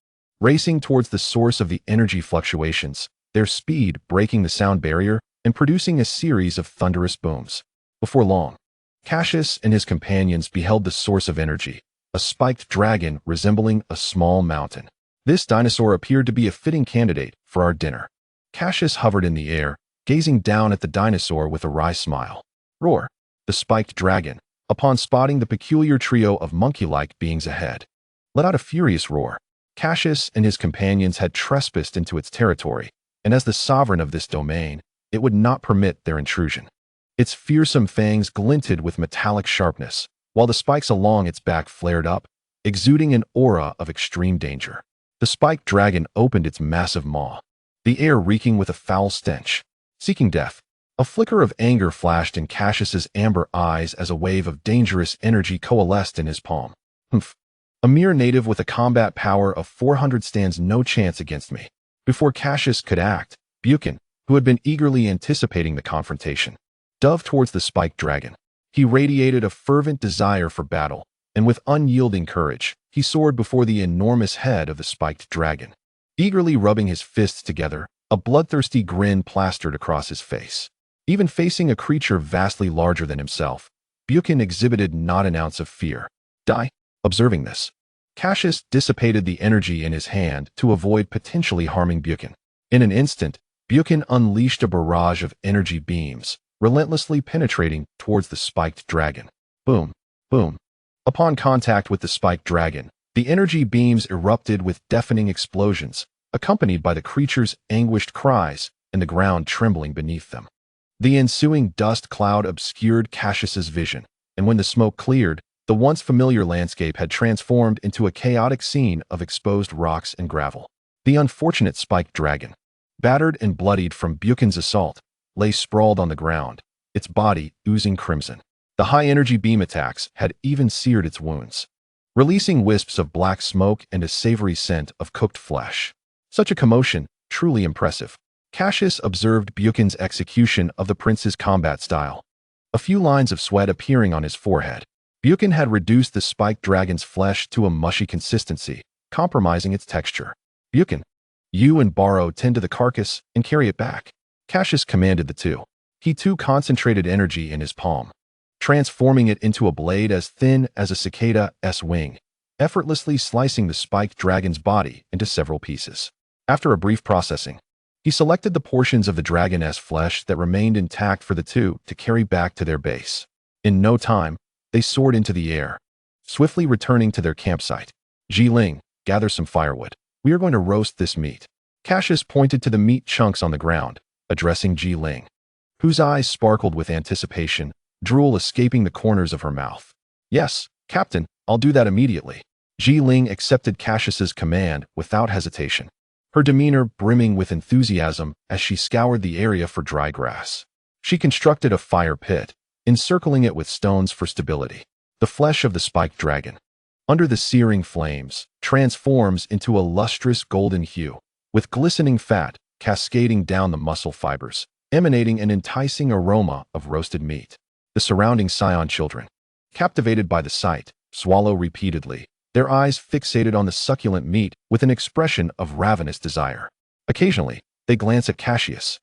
racing towards the source of the energy fluctuations, their speed breaking the sound barrier and producing a series of thunderous booms. Before long, Cassius and his companions beheld the source of energy, a spiked dragon resembling a small mountain. This dinosaur appeared to be a fitting candidate for our dinner. Cassius hovered in the air, gazing down at the dinosaur with a wry smile. Roar! The spiked dragon, upon spotting the peculiar trio of monkey-like beings ahead, let out a furious roar. Cassius and his companions had trespassed into its territory, and as the sovereign of this domain, it would not permit their intrusion. Its fearsome fangs glinted with metallic sharpness, while the spikes along its back flared up, exuding an aura of extreme danger. The spiked dragon opened its massive maw, the air reeking with a foul stench. Seeking death, a flicker of anger flashed in Cassius's amber eyes as a wave of dangerous energy coalesced in his palm. Humph. A mere native with a combat power of 400 stands no chance against me. Before Cassius could act, Buchan, who had been eagerly anticipating the confrontation, dove towards the spiked dragon. He radiated a fervent desire for battle, and with unyielding courage, he soared before the enormous head of the spiked dragon. Eagerly rubbing his fists together, a bloodthirsty grin plastered across his face. Even facing a creature vastly larger than himself, Buchan exhibited not an ounce of fear. Die. Observing this, Cassius dissipated the energy in his hand to avoid potentially harming Buchan. In an instant, Buchan unleashed a barrage of energy beams, relentlessly penetrating towards the spiked dragon. Boom, boom. Upon contact with the spiked dragon, the energy beams erupted with deafening explosions, accompanied by the creature's anguished cries and the ground trembling beneath them. The ensuing dust cloud obscured Cassius's vision, and when the smoke cleared, the once familiar landscape had transformed into a chaotic scene of exposed rocks and gravel. The unfortunate spiked dragon, battered and bloodied from Buchan's assault, lay sprawled on the ground, its body oozing crimson. The high-energy beam attacks had even seared its wounds, releasing wisps of black smoke and a savory scent of cooked flesh. Such a commotion, truly impressive. Cassius observed Buchan's execution of the prince's combat style, a few lines of sweat appearing on his forehead. Buchan had reduced the spiked dragon's flesh to a mushy consistency, compromising its texture. Buchan, you and Barrow tend to the carcass and carry it back. Cassius commanded the two. He too concentrated energy in his palm, transforming it into a blade as thin as a cicada's wing, effortlessly slicing the spiked dragon's body into several pieces. After a brief processing, he selected the portions of the dragon's flesh that remained intact for the two to carry back to their base. In no time, they soared into the air, swiftly returning to their campsite. Ji-Ling, gather some firewood. We are going to roast this meat. Cassius pointed to the meat chunks on the ground, addressing Ji-Ling, whose eyes sparkled with anticipation, drool escaping the corners of her mouth. Yes, Captain, I'll do that immediately. Ji-Ling accepted Cassius's command without hesitation, her demeanor brimming with enthusiasm as she scoured the area for dry grass. She constructed a fire pit, encircling it with stones for stability. The flesh of the spiked dragon, under the searing flames, transforms into a lustrous golden hue, with glistening fat cascading down the muscle fibers, emanating an enticing aroma of roasted meat. The surrounding Saiyan children, captivated by the sight, swallow repeatedly, their eyes fixated on the succulent meat with an expression of ravenous desire. Occasionally, they glance at Cassius,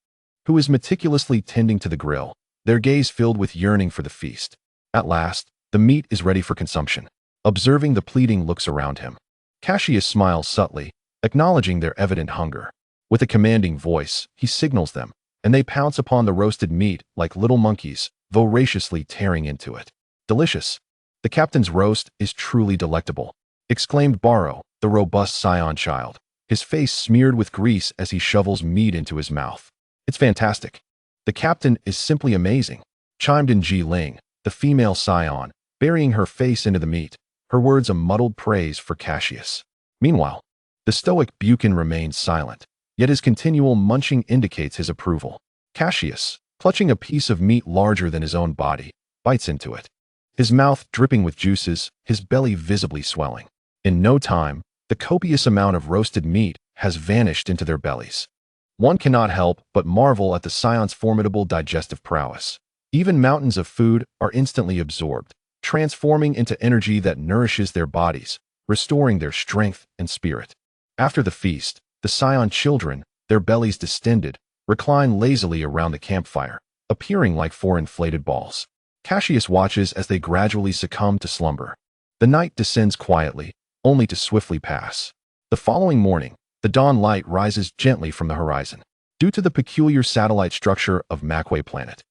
who is meticulously tending to the grill, their gaze filled with yearning for the feast. At last, the meat is ready for consumption. Observing the pleading looks around him, Cassius smiles subtly, acknowledging their evident hunger. With a commanding voice, he signals them, and they pounce upon the roasted meat like little monkeys, voraciously tearing into it. Delicious. The captain's roast is truly delectable, exclaimed Barrow, the robust Saiyan child, his face smeared with grease as he shovels meat into his mouth. It's fantastic. The captain is simply amazing, chimed in Ji-Ling, the female Saiyan, burying her face into the meat, her words a muddled praise for Cassius. Meanwhile, the stoic Buchan remains silent, yet his continual munching indicates his approval. Cassius, clutching a piece of meat larger than his own body, bites into it, his mouth dripping with juices, his belly visibly swelling. In no time, the copious amount of roasted meat has vanished into their bellies. One cannot help but marvel at the Saiyans' formidable digestive prowess. Even mountains of food are instantly absorbed, transforming into energy that nourishes their bodies, restoring their strength and spirit. After the feast, the Saiyan children, their bellies distended, recline lazily around the campfire, appearing like four inflated balls. Cassius watches as they gradually succumb to slumber. The night descends quietly, only to swiftly pass. The following morning, the dawn light rises gently from the horizon. Due to the peculiar satellite structure of Macquarie Planet,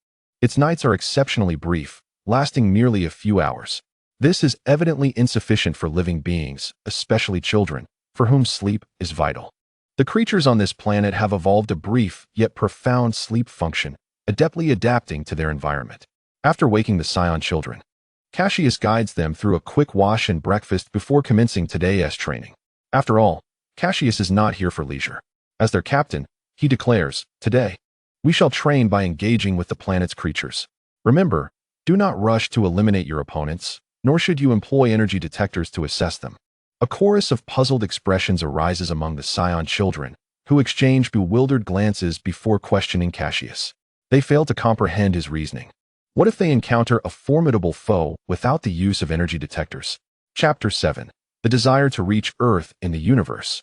its nights are exceptionally brief, lasting merely a few hours. This is evidently insufficient for living beings, especially children, for whom sleep is vital. The creatures on this planet have evolved a brief yet profound sleep function, adeptly adapting to their environment. After waking the Saiyan children, Cassius guides them through a quick wash and breakfast before commencing today's training. After all, Cassius is not here for leisure. As their captain, he declares, "Today, we shall train by engaging with the planet's creatures. Remember, do not rush to eliminate your opponents, nor should you employ energy detectors to assess them." A chorus of puzzled expressions arises among the Saiyan children, who exchange bewildered glances before questioning Cassius. They fail to comprehend his reasoning. What if they encounter a formidable foe without the use of energy detectors? Chapter 7. The desire to reach Earth in the universe.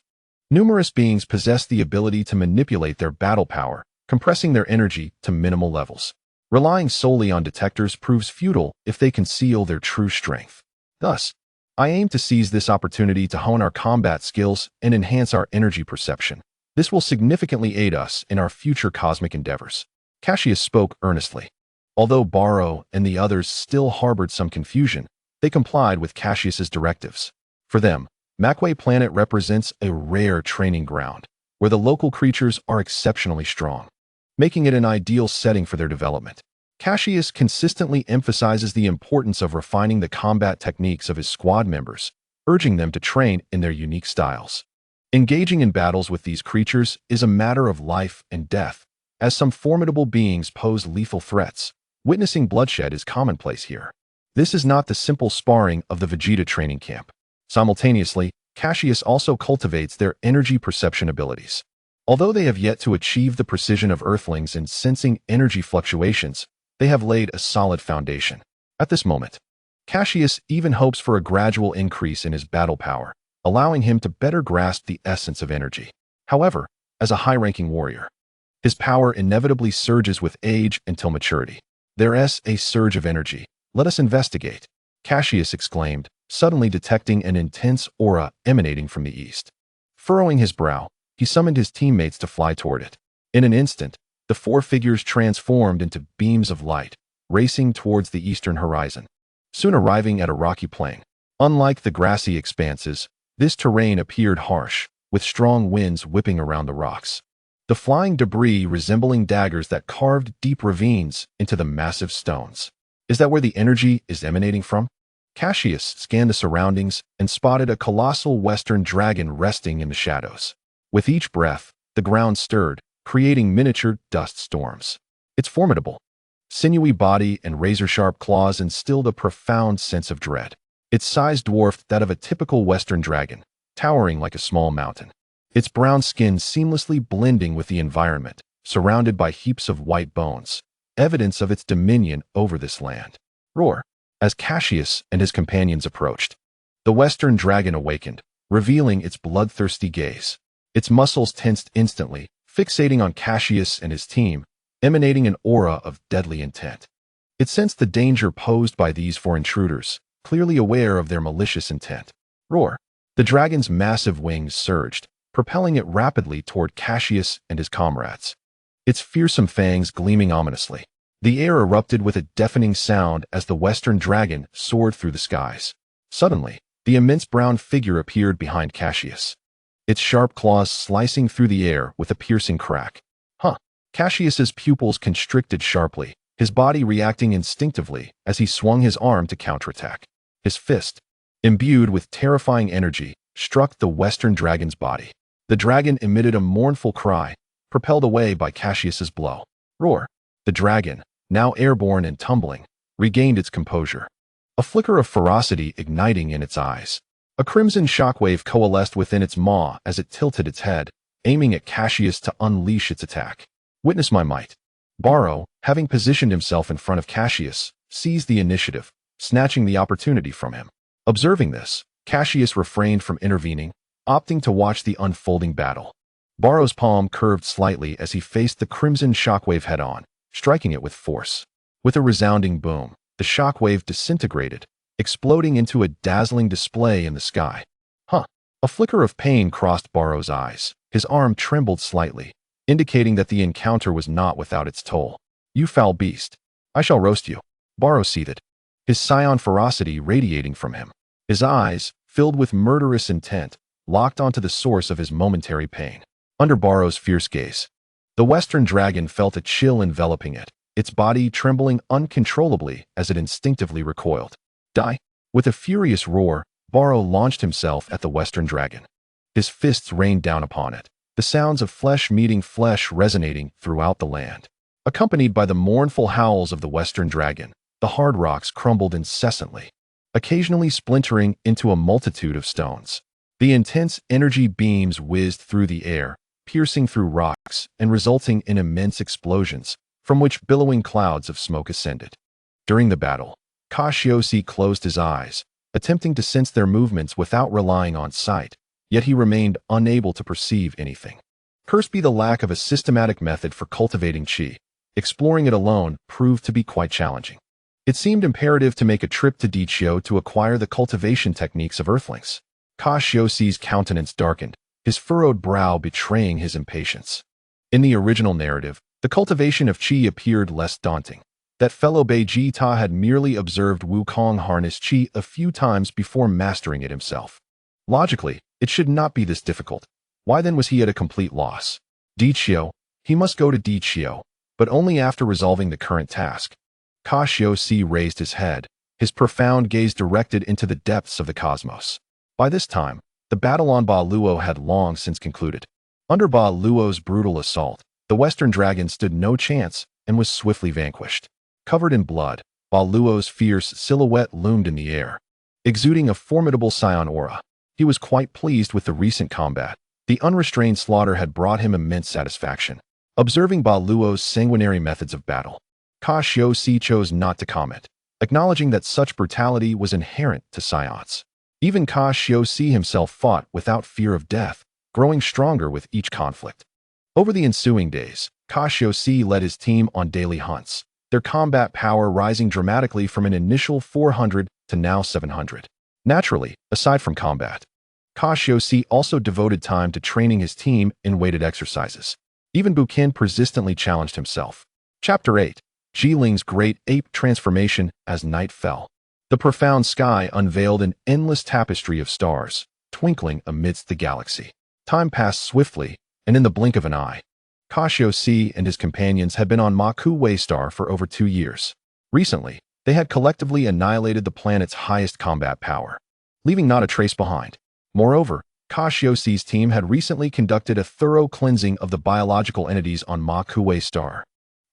Numerous beings possess the ability to manipulate their battle power, compressing their energy to minimal levels. Relying solely on detectors proves futile if they conceal their true strength. Thus, I aim to seize this opportunity to hone our combat skills and enhance our energy perception. This will significantly aid us in our future cosmic endeavors. Cassius spoke earnestly. Although Barrow and the others still harbored some confusion, they complied with Cassius's directives. For them, Macway Planet represents a rare training ground, where the local creatures are exceptionally strong, making it an ideal setting for their development. Cassius consistently emphasizes the importance of refining the combat techniques of his squad members, urging them to train in their unique styles. Engaging in battles with these creatures is a matter of life and death, as some formidable beings pose lethal threats. Witnessing bloodshed is commonplace here. This is not the simple sparring of the Vegeta training camp. Simultaneously, Cassius also cultivates their energy perception abilities. Although they have yet to achieve the precision of Earthlings in sensing energy fluctuations, they have laid a solid foundation. At this moment, Cassius even hopes for a gradual increase in his battle power, allowing him to better grasp the essence of energy. However, as a high-ranking warrior, his power inevitably surges with age until maturity. There's a surge of energy. Let us investigate, Cassius exclaimed, suddenly detecting an intense aura emanating from the east. Furrowing his brow, he summoned his teammates to fly toward it. In an instant, the four figures transformed into beams of light, racing towards the eastern horizon, soon arriving at a rocky plain. Unlike the grassy expanses, this terrain appeared harsh, with strong winds whipping around the rocks. The flying debris resembling daggers that carved deep ravines into the massive stones. Is that where the energy is emanating from? Cassius scanned the surroundings and spotted a colossal western dragon resting in the shadows. With each breath, the ground stirred, creating miniature dust storms. Its formidable, sinewy body and razor-sharp claws instilled a profound sense of dread. Its size dwarfed that of a typical western dragon, towering like a small mountain. Its brown skin seamlessly blending with the environment, surrounded by heaps of white bones, evidence of its dominion over this land. Roar! As Cassius and his companions approached, the western dragon awakened, revealing its bloodthirsty gaze. Its muscles tensed instantly, fixating on Cassius and his team, emanating an aura of deadly intent. It sensed the danger posed by these four intruders, clearly aware of their malicious intent. Roar! The dragon's massive wings surged, propelling it rapidly toward Cassius and his comrades. Its fearsome fangs gleaming ominously. The air erupted with a deafening sound as the western dragon soared through the skies. Suddenly, the immense brown figure appeared behind Cassius, its sharp claws slicing through the air with a piercing crack. Cassius's pupils constricted sharply, his body reacting instinctively as he swung his arm to counterattack. His fist, imbued with terrifying energy, struck the western dragon's body. The dragon emitted a mournful cry, propelled away by Cassius's blow. Roar! The dragon, now airborne and tumbling, regained its composure, a flicker of ferocity igniting in its eyes. A crimson shockwave coalesced within its maw as it tilted its head, aiming at Cassius to unleash its attack. Witness my might. Barrow, having positioned himself in front of Cassius, seized the initiative, snatching the opportunity from him. Observing this, Cassius refrained from intervening, opting to watch the unfolding battle. Barrow's palm curved slightly as he faced the crimson shockwave head-on, striking it with force. With a resounding boom, the shockwave disintegrated, exploding into a dazzling display in the sky. A flicker of pain crossed Barrow's eyes. His arm trembled slightly, indicating that the encounter was not without its toll. You foul beast. I shall roast you. Barrow seethed, his Saiyan ferocity radiating from him. His eyes, filled with murderous intent, locked onto the source of his momentary pain. Under Barrow's fierce gaze, the western dragon felt a chill enveloping it, its body trembling uncontrollably as it instinctively recoiled. Die! With a furious roar, Barrow launched himself at the western dragon. His fists rained down upon it, the sounds of flesh meeting flesh resonating throughout the land. Accompanied by the mournful howls of the western dragon, the hard rocks crumbled incessantly, occasionally splintering into a multitude of stones. The intense energy beams whizzed through the air, piercing through rocks and resulting in immense explosions, from which billowing clouds of smoke ascended. During the battle, Cassius closed his eyes, attempting to sense their movements without relying on sight, yet he remained unable to perceive anything. Cursed be the lack of a systematic method for cultivating chi. Exploring it alone proved to be quite challenging. It seemed imperative to make a trip to Dichio to acquire the cultivation techniques of Earthlings. Cassius's countenance darkened, his furrowed brow betraying his impatience. In the original narrative, the cultivation of Qi appeared less daunting. That fellow Vegeta had merely observed Wukong harness Qi a few times before mastering it himself. Logically, it should not be this difficult. Why then was he at a complete loss? Dichio. He must go to Dichio, but only after resolving the current task. Cassius raised his head, his profound gaze directed into the depths of the cosmos. By this time, the battle on Ba Luo had long since concluded. Under Ba Luo's brutal assault, the Western Dragon stood no chance and was swiftly vanquished. Covered in blood, Ba Luo's fierce silhouette loomed in the air, exuding a formidable Saiyan aura. He was quite pleased with the recent combat. The unrestrained slaughter had brought him immense satisfaction. Observing Ba Luo's sanguinary methods of battle, Cassius chose not to comment, acknowledging that such brutality was inherent to Saiyans. Even Cassius himself fought without fear of death, growing stronger with each conflict. Over the ensuing days, Cassius led his team on daily hunts, their combat power rising dramatically from an initial 400 to now 700. Naturally, aside from combat, Cassius also devoted time to training his team in weighted exercises. Even Bukin persistently challenged himself. Chapter 8. Jiling's Great Ape Transformation. As night fell, the profound sky unveiled an endless tapestry of stars, twinkling amidst the galaxy. Time passed swiftly, and in the blink of an eye, Cassius and his companions had been on Maku Waystar for over 2 years. Recently, they had collectively annihilated the planet's highest combat power, leaving not a trace behind. Moreover, Cassius's team had recently conducted a thorough cleansing of the biological entities on Maku Waystar,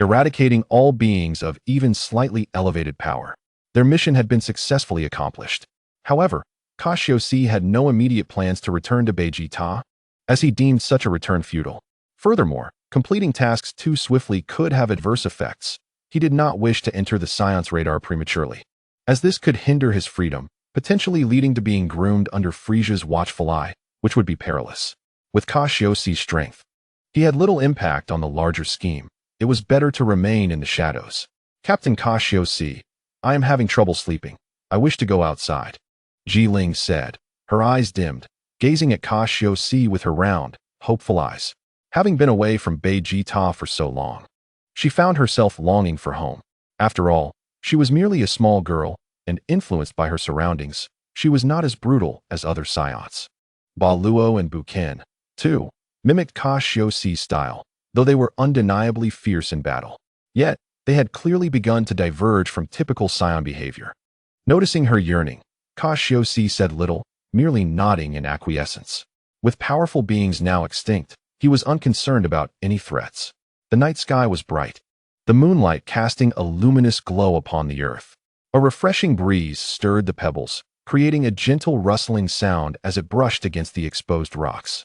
eradicating all beings of even slightly elevated power. Their mission had been successfully accomplished. However, Cassius had no immediate plans to return to Vegeta, as he deemed such a return futile. Furthermore, completing tasks too swiftly could have adverse effects. He did not wish to enter the Science radar prematurely, as this could hinder his freedom, potentially leading to being groomed under Frieza's watchful eye, which would be perilous. With Cassius's strength, he had little impact on the larger scheme. It was better to remain in the shadows. Captain Cassius, I am having trouble sleeping. I wish to go outside, Jiling said, her eyes dimmed, gazing at Cassius with her round, hopeful eyes. Having been away from Vegeta for so long, she found herself longing for home. After all, she was merely a small girl, and influenced by her surroundings, she was not as brutal as other Saiyans. Ba Luo and Bukin, too, mimicked Cassius's style, though they were undeniably fierce in battle. Yet, they had clearly begun to diverge from typical Saiyan behavior. Noticing her yearning, Cassius said little, merely nodding in acquiescence. With powerful beings now extinct, he was unconcerned about any threats. The night sky was bright, the moonlight casting a luminous glow upon the earth. A refreshing breeze stirred the pebbles, creating a gentle rustling sound as it brushed against the exposed rocks.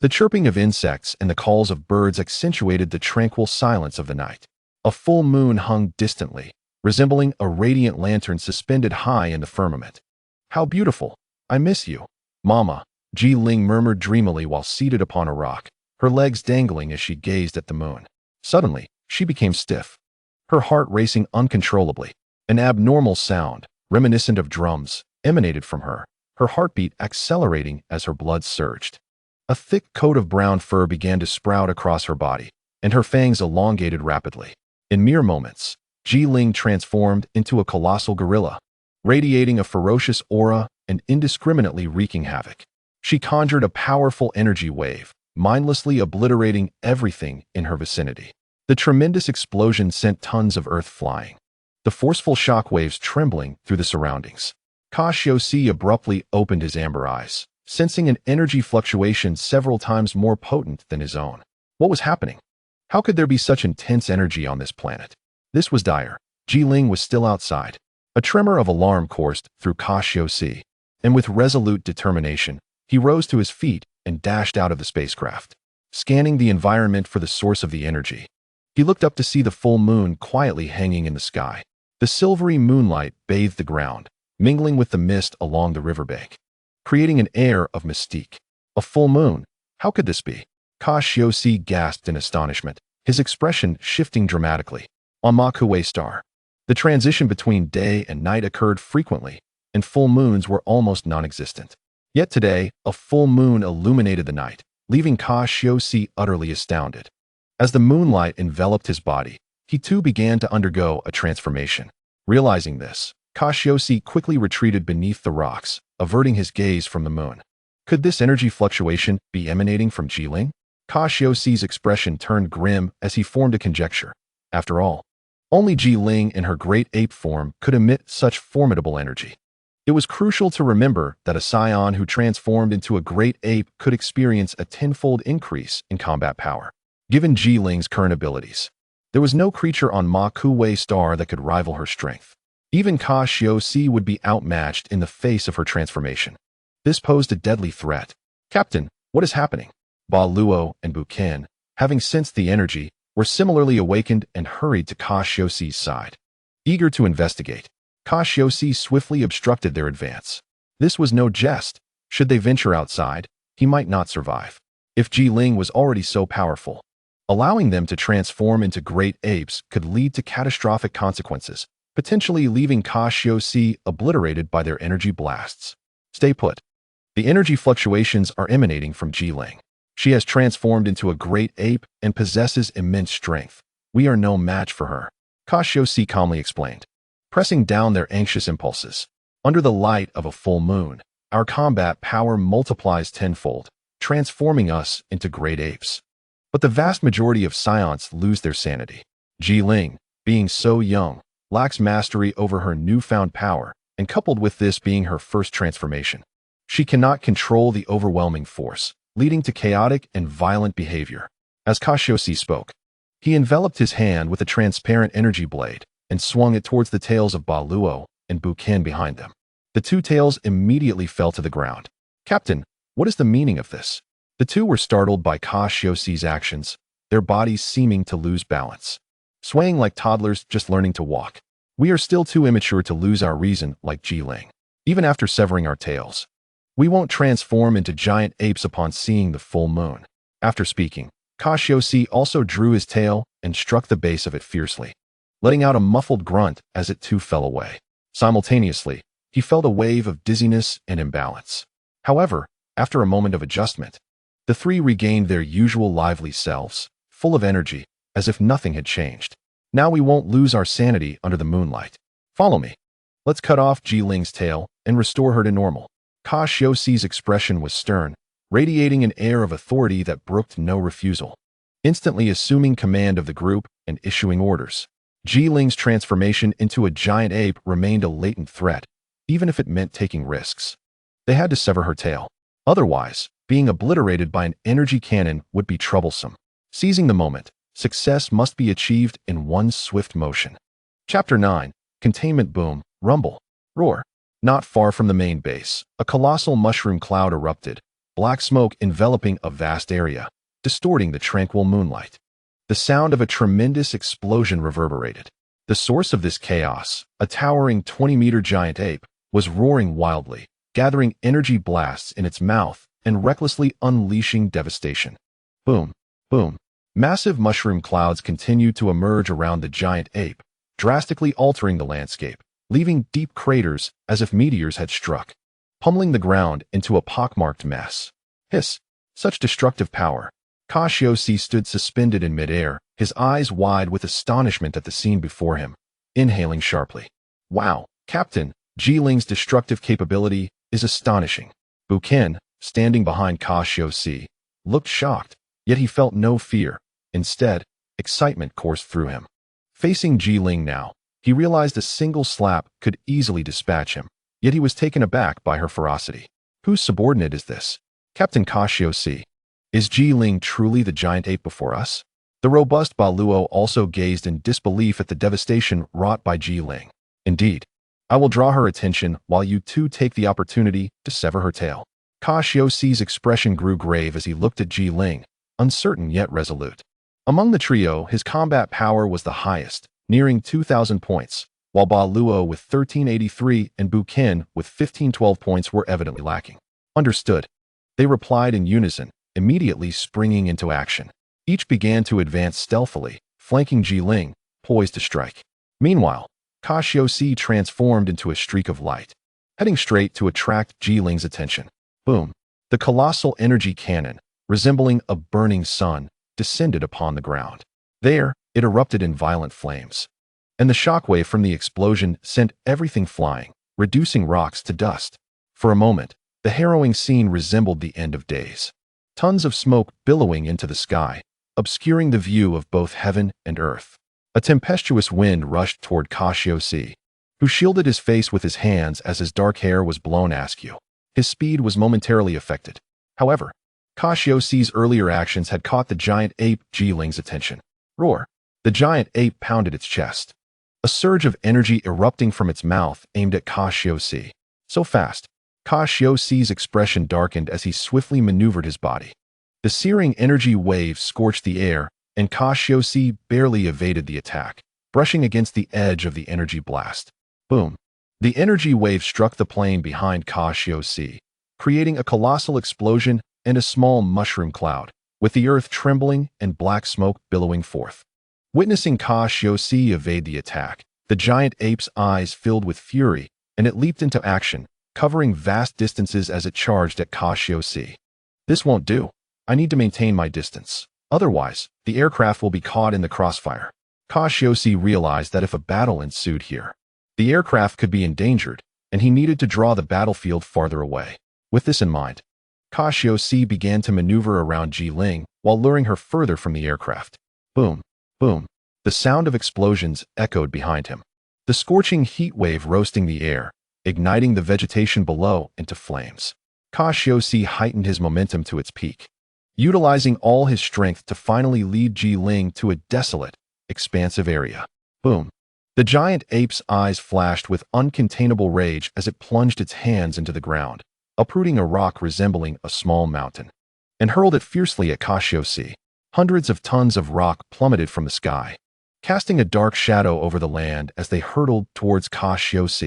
The chirping of insects and the calls of birds accentuated the tranquil silence of the night. A full moon hung distantly, resembling a radiant lantern suspended high in the firmament. How beautiful! I miss you, Mama, Jiling murmured dreamily while seated upon a rock, her legs dangling as she gazed at the moon. Suddenly, she became stiff, her heart racing uncontrollably. An abnormal sound, reminiscent of drums, emanated from her, her heartbeat accelerating as her blood surged. A thick coat of brown fur began to sprout across her body, and her fangs elongated rapidly. In mere moments, Jiling transformed into a colossal gorilla, radiating a ferocious aura and indiscriminately wreaking havoc. She conjured a powerful energy wave, mindlessly obliterating everything in her vicinity. The tremendous explosion sent tons of earth flying, the forceful shock waves trembling through the surroundings. Cassius abruptly opened his amber eyes, sensing an energy fluctuation several times more potent than his own. What was happening? How could there be such intense energy on this planet? This was dire. Jiling was still outside. A tremor of alarm coursed through Cassius, and with resolute determination, he rose to his feet and dashed out of the spacecraft, scanning the environment for the source of the energy. He looked up to see the full moon quietly hanging in the sky. The silvery moonlight bathed the ground, mingling with the mist along the riverbank, creating an air of mystique. A full moon? How could this be? Cassius gasped in astonishment, his expression shifting dramatically. On Maku Waystar, The transition between day and night occurred frequently, and full moons were almost non-existent. Yet today, a full moon illuminated the night, leaving Cassius utterly astounded. As the moonlight enveloped his body, he too began to undergo a transformation. Realizing this, Cassius quickly retreated beneath the rocks, averting his gaze from the moon. Could this energy fluctuation be emanating from Jiling? Cassius's expression turned grim as he formed a conjecture. After all, only Jiling in her great ape form could emit such formidable energy. It was crucial to remember that a Saiyan who transformed into a great ape could experience a tenfold increase in combat power. Given Jiling's current abilities, there was no creature on Ma Kuwei star that could rival her strength. Even Cassius would be outmatched in the face of her transformation. This posed a deadly threat. Captain, what is happening? Ba Luo and Buken, having sensed the energy, were similarly awakened and hurried to Cassius's side. Eager to investigate, Cassius swiftly obstructed their advance. This was no jest. Should they venture outside, he might not survive. If Jiling was already so powerful, allowing them to transform into great apes could lead to catastrophic consequences, potentially leaving Cassius obliterated by their energy blasts. Stay put. The energy fluctuations are emanating from Jiling. She has transformed into a great ape and possesses immense strength. We are no match for her, Cassius calmly explained, pressing down their anxious impulses. Under the light of a full moon, our combat power multiplies tenfold, transforming us into great apes. But the vast majority of Saiyans lose their sanity. Jiling, being so young, lacks mastery over her newfound power, and coupled with this being her first transformation, she cannot control the overwhelming force, leading to chaotic and violent behavior. As Cassius spoke, he enveloped his hand with a transparent energy blade and swung it towards the tails of Ba Luo and Buken behind them. The two tails immediately fell to the ground. Captain, what is the meaning of this? The two were startled by Cassius's actions, their bodies seeming to lose balance, swaying like toddlers just learning to walk. We are still too immature to lose our reason like Jiling. Even after severing our tails, we won't transform into giant apes upon seeing the full moon. After speaking, Cassius also drew his tail and struck the base of it fiercely, letting out a muffled grunt as it too fell away. Simultaneously, he felt a wave of dizziness and imbalance. However, after a moment of adjustment, the three regained their usual lively selves, full of energy, as if nothing had changed. Now we won't lose our sanity under the moonlight. Follow me. Let's cut off Jiling's tail and restore her to normal. Cassius's expression was stern, radiating an air of authority that brooked no refusal. Instantly assuming command of the group and issuing orders, Jiling's transformation into a giant ape remained a latent threat, even if it meant taking risks. They had to sever her tail. Otherwise, being obliterated by an energy cannon would be troublesome. Seizing the moment, success must be achieved in one swift motion. Chapter 9. Containment. Boom, rumble, roar. Not far from the main base, a colossal mushroom cloud erupted, black smoke enveloping a vast area, distorting the tranquil moonlight. The sound of a tremendous explosion reverberated. The source of this chaos, a towering 20-meter giant ape, was roaring wildly, gathering energy blasts in its mouth and recklessly unleashing devastation. Boom, boom. Massive mushroom clouds continued to emerge around the giant ape, drastically altering the landscape, leaving deep craters as if meteors had struck, pummeling the ground into a pockmarked mess. Hiss! Such destructive power. Cassius stood suspended in midair, his eyes wide with astonishment at the scene before him, inhaling sharply. Wow, Captain, Jiling's destructive capability is astonishing. Buken, standing behind Cassius, looked shocked, yet he felt no fear. Instead, excitement coursed through him. Facing Jiling now, he realized a single slap could easily dispatch him, yet he was taken aback by her ferocity. Whose subordinate is this? Captain Cassius. Is Jiling truly the giant ape before us? The robust Ba Luo also gazed in disbelief at the devastation wrought by Jiling. Indeed, I will draw her attention while you two take the opportunity to sever her tail. Cassius's expression grew grave as he looked at Jiling, uncertain yet resolute. Among the trio, his combat power was the highest, nearing 2,000 points, while Ba Luo with 1,383 and Buken with 1,512 points were evidently lacking. Understood. They replied in unison, immediately springing into action. Each began to advance stealthily, flanking Jiling, poised to strike. Meanwhile, Cassius transformed into a streak of light, heading straight to attract Jiling's attention. Boom! The colossal energy cannon, resembling a burning sun, descended upon the ground. There, it erupted in violent flames, and the shockwave from the explosion sent everything flying, reducing rocks to dust. For a moment, the harrowing scene resembled the end of days. Tons of smoke billowing into the sky, obscuring the view of both heaven and earth. A tempestuous wind rushed toward Cassius, who shielded his face with his hands as his dark hair was blown askew. His speed was momentarily affected. However, Cassius's earlier actions had caught the giant ape Jiling's attention. Roar! The giant ape pounded its chest, a surge of energy erupting from its mouth aimed at Cassius. So fast, Cassius's expression darkened as he swiftly maneuvered his body. The searing energy wave scorched the air, and Cassius barely evaded the attack, brushing against the edge of the energy blast. Boom! The energy wave struck the plane behind Cassius, creating a colossal explosion and a small mushroom cloud, with the earth trembling and black smoke billowing forth. Witnessing Cassius evade the attack, the giant ape's eyes filled with fury, and it leaped into action, covering vast distances as it charged at Cassius. This won't do. I need to maintain my distance. Otherwise, the aircraft will be caught in the crossfire. Cassius realized that if a battle ensued here, the aircraft could be endangered, and he needed to draw the battlefield farther away. With this in mind, Cassius began to maneuver around Jiling while luring her further from the aircraft. Boom! Boom! The sound of explosions echoed behind him, the scorching heat wave roasting the air, igniting the vegetation below into flames. Cassius heightened his momentum to its peak, utilizing all his strength to finally lead Jiling to a desolate, expansive area. Boom! The giant ape's eyes flashed with uncontainable rage as it plunged its hands into the ground, uprooting a rock resembling a small mountain, and hurled it fiercely at Cassius. Hundreds of tons of rock plummeted from the sky, casting a dark shadow over the land as they hurtled towards Cassius.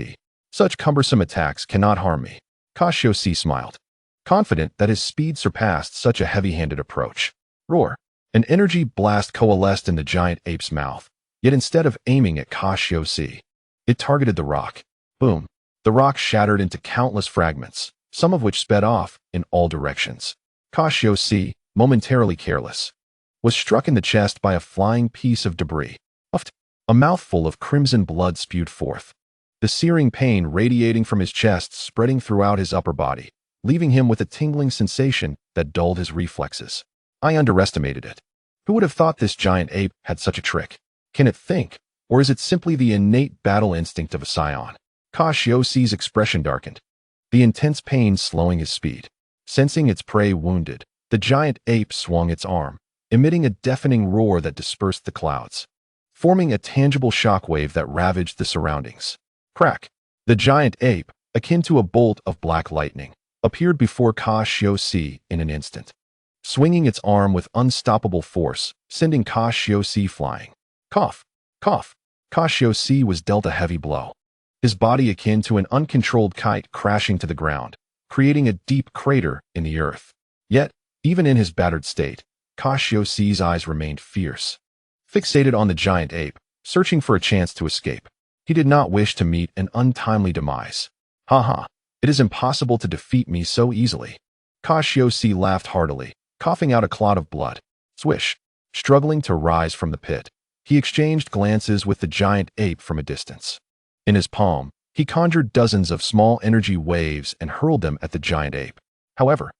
Such cumbersome attacks cannot harm me. Cassius smiled, confident that his speed surpassed such a heavy-handed approach. Roar! An energy blast coalesced in the giant ape's mouth, yet instead of aiming at Cassius, it targeted the rock. Boom! The rock shattered into countless fragments, some of which sped off in all directions. Cassius, momentarily careless, was struck in the chest by a flying piece of debris. A mouthful of crimson blood spewed forth, the searing pain radiating from his chest spreading throughout his upper body, leaving him with a tingling sensation that dulled his reflexes. I underestimated it. Who would have thought this giant ape had such a trick? Can it think, or is it simply the innate battle instinct of a Saiyan? Cassius's expression darkened, the intense pain slowing his speed. Sensing its prey wounded, the giant ape swung its arm, emitting a deafening roar that dispersed the clouds, forming a tangible shockwave that ravaged the surroundings. Crack! The giant ape, akin to a bolt of black lightning, appeared before Cassius in an instant, swinging its arm with unstoppable force, sending Cassius flying. Cough! Cough! Cassius was dealt a heavy blow, his body akin to an uncontrolled kite crashing to the ground, creating a deep crater in the earth. Yet, even in his battered state, Cassius's eyes remained fierce, fixated on the giant ape, searching for a chance to escape. He did not wish to meet an untimely demise. Ha! It is impossible to defeat me so easily. Cassius laughed heartily, coughing out a clot of blood. Swish! Struggling to rise from the pit, he exchanged glances with the giant ape from a distance. In his palm, he conjured dozens of small energy waves and hurled them at the giant ape. However,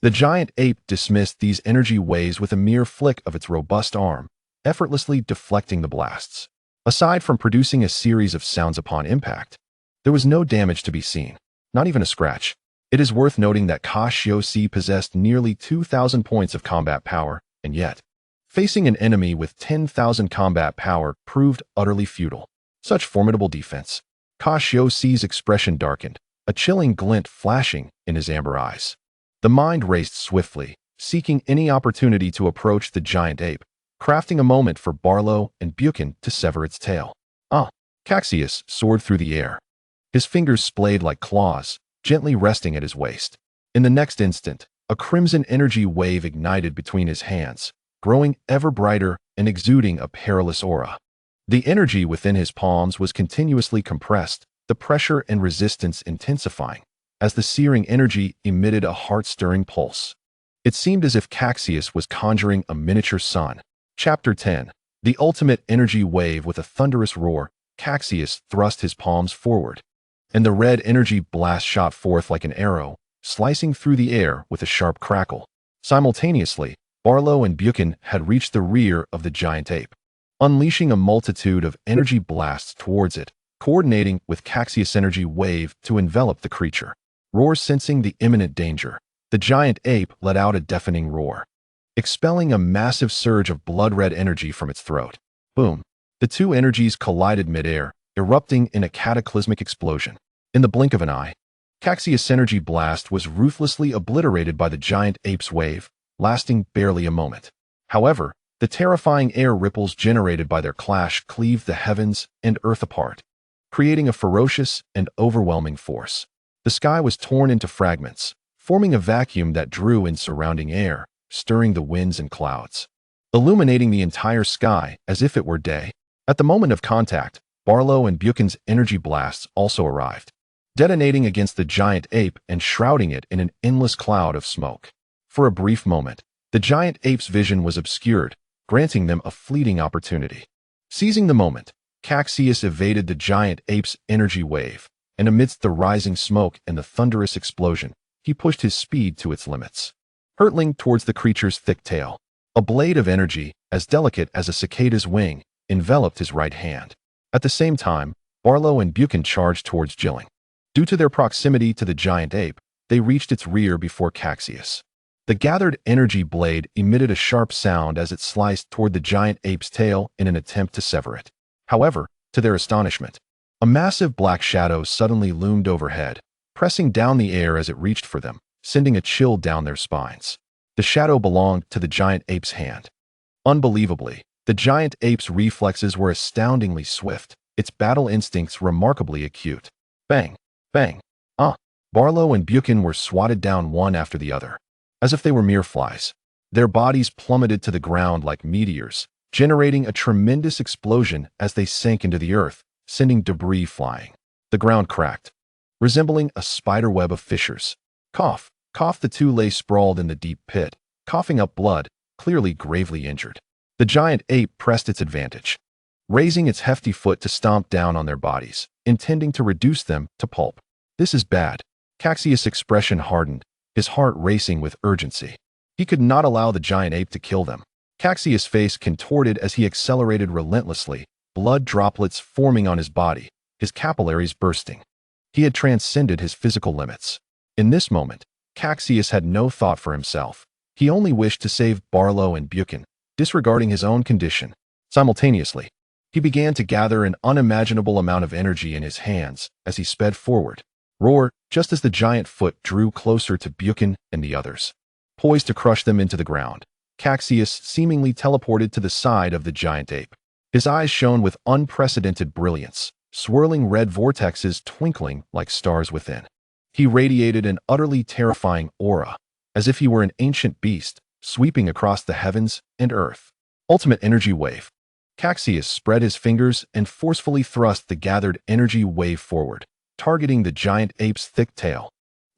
the giant ape dismissed these energy waves with a mere flick of its robust arm, effortlessly deflecting the blasts. Aside from producing a series of sounds upon impact, there was no damage to be seen, not even a scratch. It is worth noting that Cassius possessed nearly 2,000 points of combat power, and yet, facing an enemy with 10,000 combat power proved utterly futile. Such formidable defense. Cassius's expression darkened, a chilling glint flashing in his amber eyes. The mind raced swiftly, seeking any opportunity to approach the giant ape, crafting a moment for Barlow and Buchan to sever its tail. Cassius soared through the air, his fingers splayed like claws, gently resting at his waist. In the next instant, a crimson energy wave ignited between his hands, growing ever brighter and exuding a perilous aura. The energy within his palms was continuously compressed, the pressure and resistance intensifying, as the searing energy emitted a heart-stirring pulse. It seemed as if Cassius was conjuring a miniature sun. Chapter 10. The ultimate energy wave. With a thunderous roar, Cassius thrust his palms forward, and the red energy blast shot forth like an arrow, slicing through the air with a sharp crackle. Simultaneously, Barlow and Buchan had reached the rear of the giant ape, unleashing a multitude of energy blasts towards it, coordinating with Cassius' energy wave to envelop the creature. Roar. Sensing the imminent danger, the giant ape let out a deafening roar, expelling a massive surge of blood-red energy from its throat. Boom! The two energies collided mid-air, erupting in a cataclysmic explosion. In the blink of an eye, Cassius' energy blast was ruthlessly obliterated by the giant ape's wave, lasting barely a moment. However, the terrifying air ripples generated by their clash cleaved the heavens and earth apart, creating a ferocious and overwhelming force. The sky was torn into fragments, forming a vacuum that drew in surrounding air, stirring the winds and clouds, illuminating the entire sky as if it were day. At the moment of contact, Barlow and Buchan's energy blasts also arrived, detonating against the giant ape and shrouding it in an endless cloud of smoke. For a brief moment, the giant ape's vision was obscured, granting them a fleeting opportunity. Seizing the moment, Cassius evaded the giant ape's energy wave, and amidst the rising smoke and the thunderous explosion, he pushed his speed to its limits, hurtling towards the creature's thick tail. A blade of energy, as delicate as a cicada's wing, enveloped his right hand. At the same time, Barlow and Buchan charged towards Jilling. Due to their proximity to the giant ape, they reached its rear before Cassius. The gathered energy blade emitted a sharp sound as it sliced toward the giant ape's tail in an attempt to sever it. However, to their astonishment, a massive black shadow suddenly loomed overhead, pressing down the air as it reached for them, sending a chill down their spines. The shadow belonged to the giant ape's hand. Unbelievably, the giant ape's reflexes were astoundingly swift, its battle instincts remarkably acute. Bang! Bang! Barlow and Buchan were swatted down one after the other, as if they were mere flies. Their bodies plummeted to the ground like meteors, generating a tremendous explosion as they sank into the earth, sending debris flying. The ground cracked, resembling a spider web of fissures. Cough, cough. The two lay sprawled in the deep pit, coughing up blood, clearly gravely injured. The giant ape pressed its advantage, raising its hefty foot to stomp down on their bodies, intending to reduce them to pulp. This is bad. Cassius' expression hardened, his heart racing with urgency. He could not allow the giant ape to kill them. Cassius' face contorted as he accelerated relentlessly, blood droplets forming on his body, his capillaries bursting. He had transcended his physical limits. In this moment, Cassius had no thought for himself. He only wished to save Barlow and Buchan, disregarding his own condition. Simultaneously, he began to gather an unimaginable amount of energy in his hands as he sped forward. Roar! Just as the giant foot drew closer to Buchan and the others, poised to crush them into the ground, Cassius seemingly teleported to the side of the giant ape. His eyes shone with unprecedented brilliance, swirling red vortexes twinkling like stars within. He radiated an utterly terrifying aura, as if he were an ancient beast, sweeping across the heavens and earth. Ultimate energy wave. Cassius spread his fingers and forcefully thrust the gathered energy wave forward, targeting the giant ape's thick tail.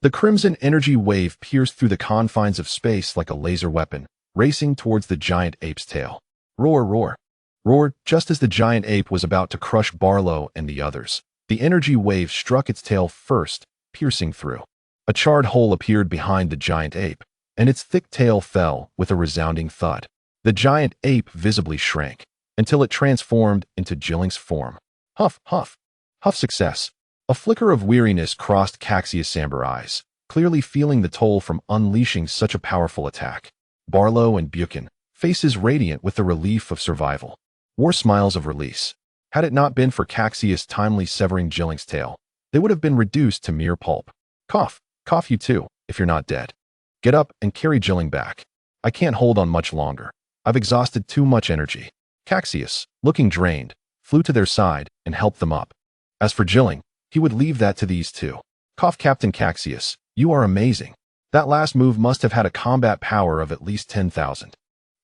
The crimson energy wave pierced through the confines of space like a laser weapon, racing towards the giant ape's tail. Roar, roar, roar! Just as the giant ape was about to crush Barlow and the others, the energy wave struck its tail first, piercing through. A charred hole appeared behind the giant ape, and its thick tail fell with a resounding thud. The giant ape visibly shrank, until it transformed into Jilling's form. Huff, huff, huff. Success. A flicker of weariness crossed Cassius' amber eyes, clearly feeling the toll from unleashing such a powerful attack. Barlow and Buchan, faces radiant with the relief of survival, wore smiles of release. Had it not been for Cassius timely severing Jilling's tail, they would have been reduced to mere pulp. Cough, cough you too, if you're not dead. Get up and carry Jilling back. I can't hold on much longer. I've exhausted too much energy. Cassius, looking drained, flew to their side and helped them up. As for Jilling, he would leave that to these two. Cough. Captain Cassius, you are amazing. That last move must have had a combat power of at least 10,000.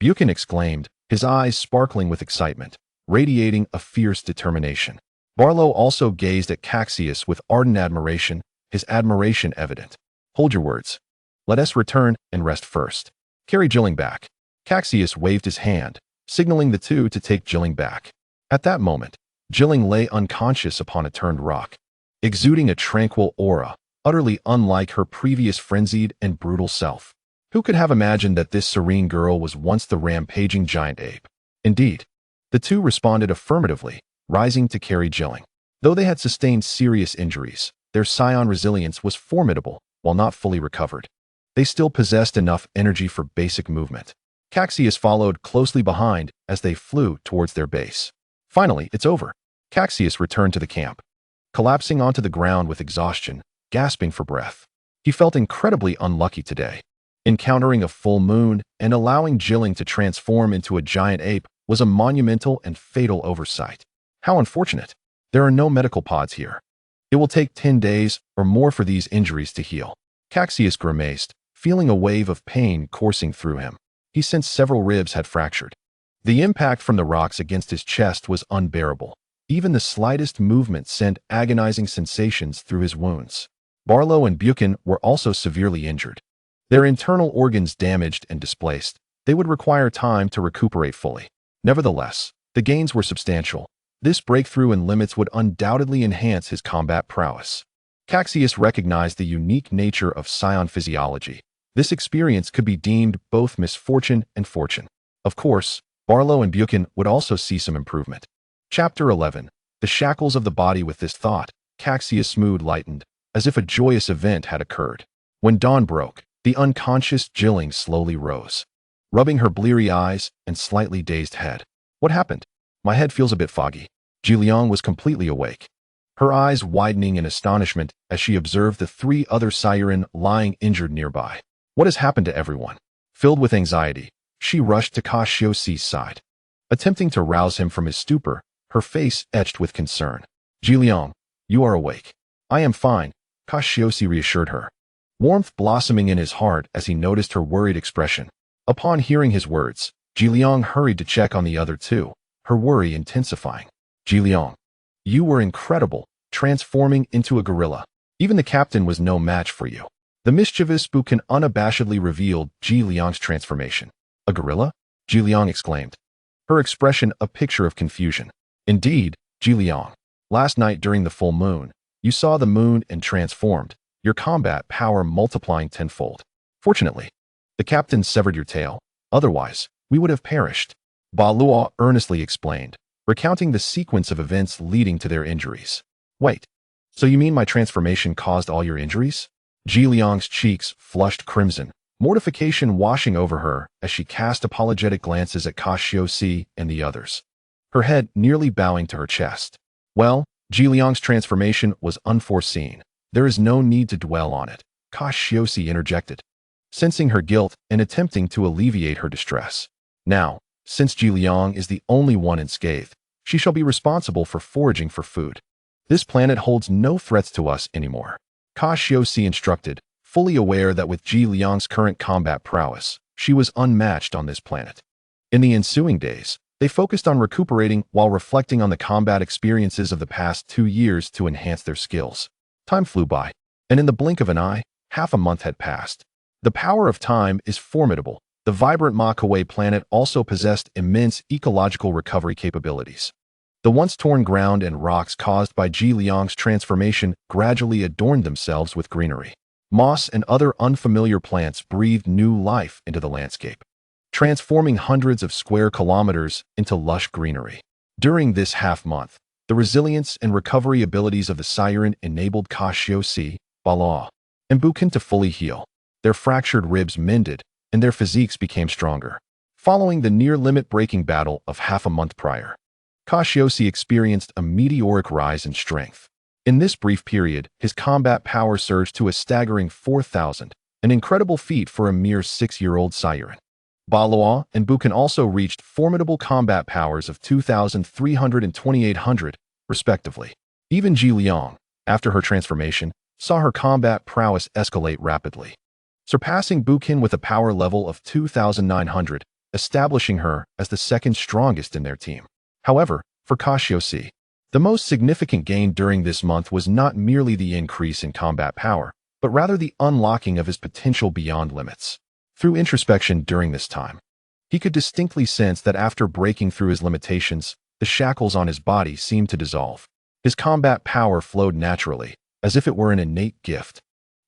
Buchan exclaimed, his eyes sparkling with excitement. radiating a fierce determination. Barlow also gazed at Cassius with ardent admiration, his admiration evident. Hold your words. Let us return and rest first. Carry Jilling back. Cassius waved his hand, signaling the two to take Jilling back. At that moment, Jilling lay unconscious upon a turned rock, exuding a tranquil aura, utterly unlike her previous frenzied and brutal self. Who could have imagined that this serene girl was once the rampaging giant ape? Indeed, the two responded affirmatively, rising to carry Jilling. Though they had sustained serious injuries, their Saiyan resilience was formidable, while not fully recovered. They still possessed enough energy for basic movement. Cassius followed closely behind as they flew towards their base. Finally, it's over. Cassius returned to the camp, collapsing onto the ground with exhaustion, gasping for breath. He felt incredibly unlucky today. Encountering a full moon and allowing Jilling to transform into a giant ape was a monumental and fatal oversight. How unfortunate. There are no medical pods here. It will take 10 days or more for these injuries to heal. Cassius grimaced, feeling a wave of pain coursing through him. He sensed several ribs had fractured. The impact from the rocks against his chest was unbearable. Even the slightest movement sent agonizing sensations through his wounds. Barlow and Buchan were also severely injured. Their internal organs damaged and displaced. They would require time to recuperate fully. Nevertheless, the gains were substantial. This breakthrough in limits would undoubtedly enhance his combat prowess. Cassius recognized the unique nature of Saiyan physiology. This experience could be deemed both misfortune and fortune. Of course, Barlow and Buchan would also see some improvement. Chapter 11. The shackles of the body. With this thought, Cassius' mood lightened, as if a joyous event had occurred. When dawn broke, the unconscious Jilling slowly rose, rubbing her bleary eyes and slightly dazed head. What happened? My head feels a bit foggy. Jiliang was completely awake, her eyes widening in astonishment as she observed the 3 other Saiyan lying injured nearby. What has happened to everyone? Filled with anxiety, she rushed to Cassius's side. Attempting to rouse him from his stupor, her face etched with concern. Jiliang, you are awake. I am fine, Cassius reassured her, warmth blossoming in his heart as he noticed her worried expression. Upon hearing his words, Jiliang hurried to check on the other two, her worry intensifying. Jiliang, you were incredible, transforming into a gorilla. Even the captain was no match for you. The mischievous Buchan unabashedly revealed Jiliang's transformation. A gorilla? Jiliang exclaimed, her expression a picture of confusion. Indeed, Jiliang, last night during the full moon, you saw the moon and transformed, your combat power multiplying tenfold. Fortunately, the captain severed your tail, otherwise, we would have perished. Ba Luo earnestly explained, recounting the sequence of events leading to their injuries. Wait, so you mean my transformation caused all your injuries? Jiliang's cheeks flushed crimson, mortification washing over her as she cast apologetic glances at Cassius and the others, her head nearly bowing to her chest. Well, Jiliang's transformation was unforeseen. There is no need to dwell on it, Cassius interjected, sensing her guilt and attempting to alleviate her distress. Now, since Jiliang is the only one unscathed, she shall be responsible for foraging for food. This planet holds no threats to us anymore, Cassius instructed, fully aware that with Jiliang's current combat prowess, she was unmatched on this planet. In the ensuing days, they focused on recuperating while reflecting on the combat experiences of the past 2 years to enhance their skills. Time flew by, and in the blink of an eye, half a month had passed. The power of time is formidable. The vibrant Makaway planet also possessed immense ecological recovery capabilities. The once torn ground and rocks caused by Jiliang's transformation gradually adorned themselves with greenery. Moss and other unfamiliar plants breathed new life into the landscape, transforming hundreds of square kilometers into lush greenery. During this half-month, the resilience and recovery abilities of the Saiyan enabled Cassius, Bala, and Buchan to fully heal. Their fractured ribs mended, and their physiques became stronger. Following the near-limit breaking battle of half a month prior, Cassius experienced a meteoric rise in strength. In this brief period, his combat power surged to a staggering 4,000, an incredible feat for a mere 6-year-old Saiyan. Balois and Buchan also reached formidable combat powers of 2,300 and 2,800, respectively. Even Jiliang, after her transformation, saw her combat prowess escalate rapidly, surpassing Buchan with a power level of 2,900, establishing her as the second strongest in their team. However, for Cassius, the most significant gain during this month was not merely the increase in combat power, but rather the unlocking of his potential beyond limits. Through introspection during this time, he could distinctly sense that after breaking through his limitations, the shackles on his body seemed to dissolve. His combat power flowed naturally, as if it were an innate gift.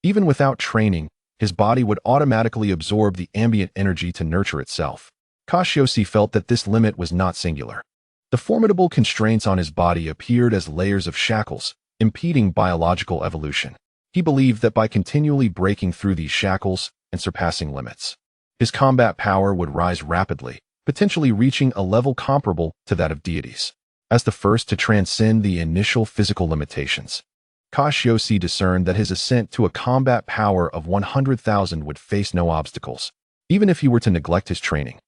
Even without training, his body would automatically absorb the ambient energy to nurture itself. Cassius felt that this limit was not singular. The formidable constraints on his body appeared as layers of shackles, impeding biological evolution. He believed that by continually breaking through these shackles and surpassing limits, his combat power would rise rapidly, potentially reaching a level comparable to that of deities. As the first to transcend the initial physical limitations, Cassius discerned that his ascent to a combat power of 100,000 would face no obstacles. Even if he were to neglect his training,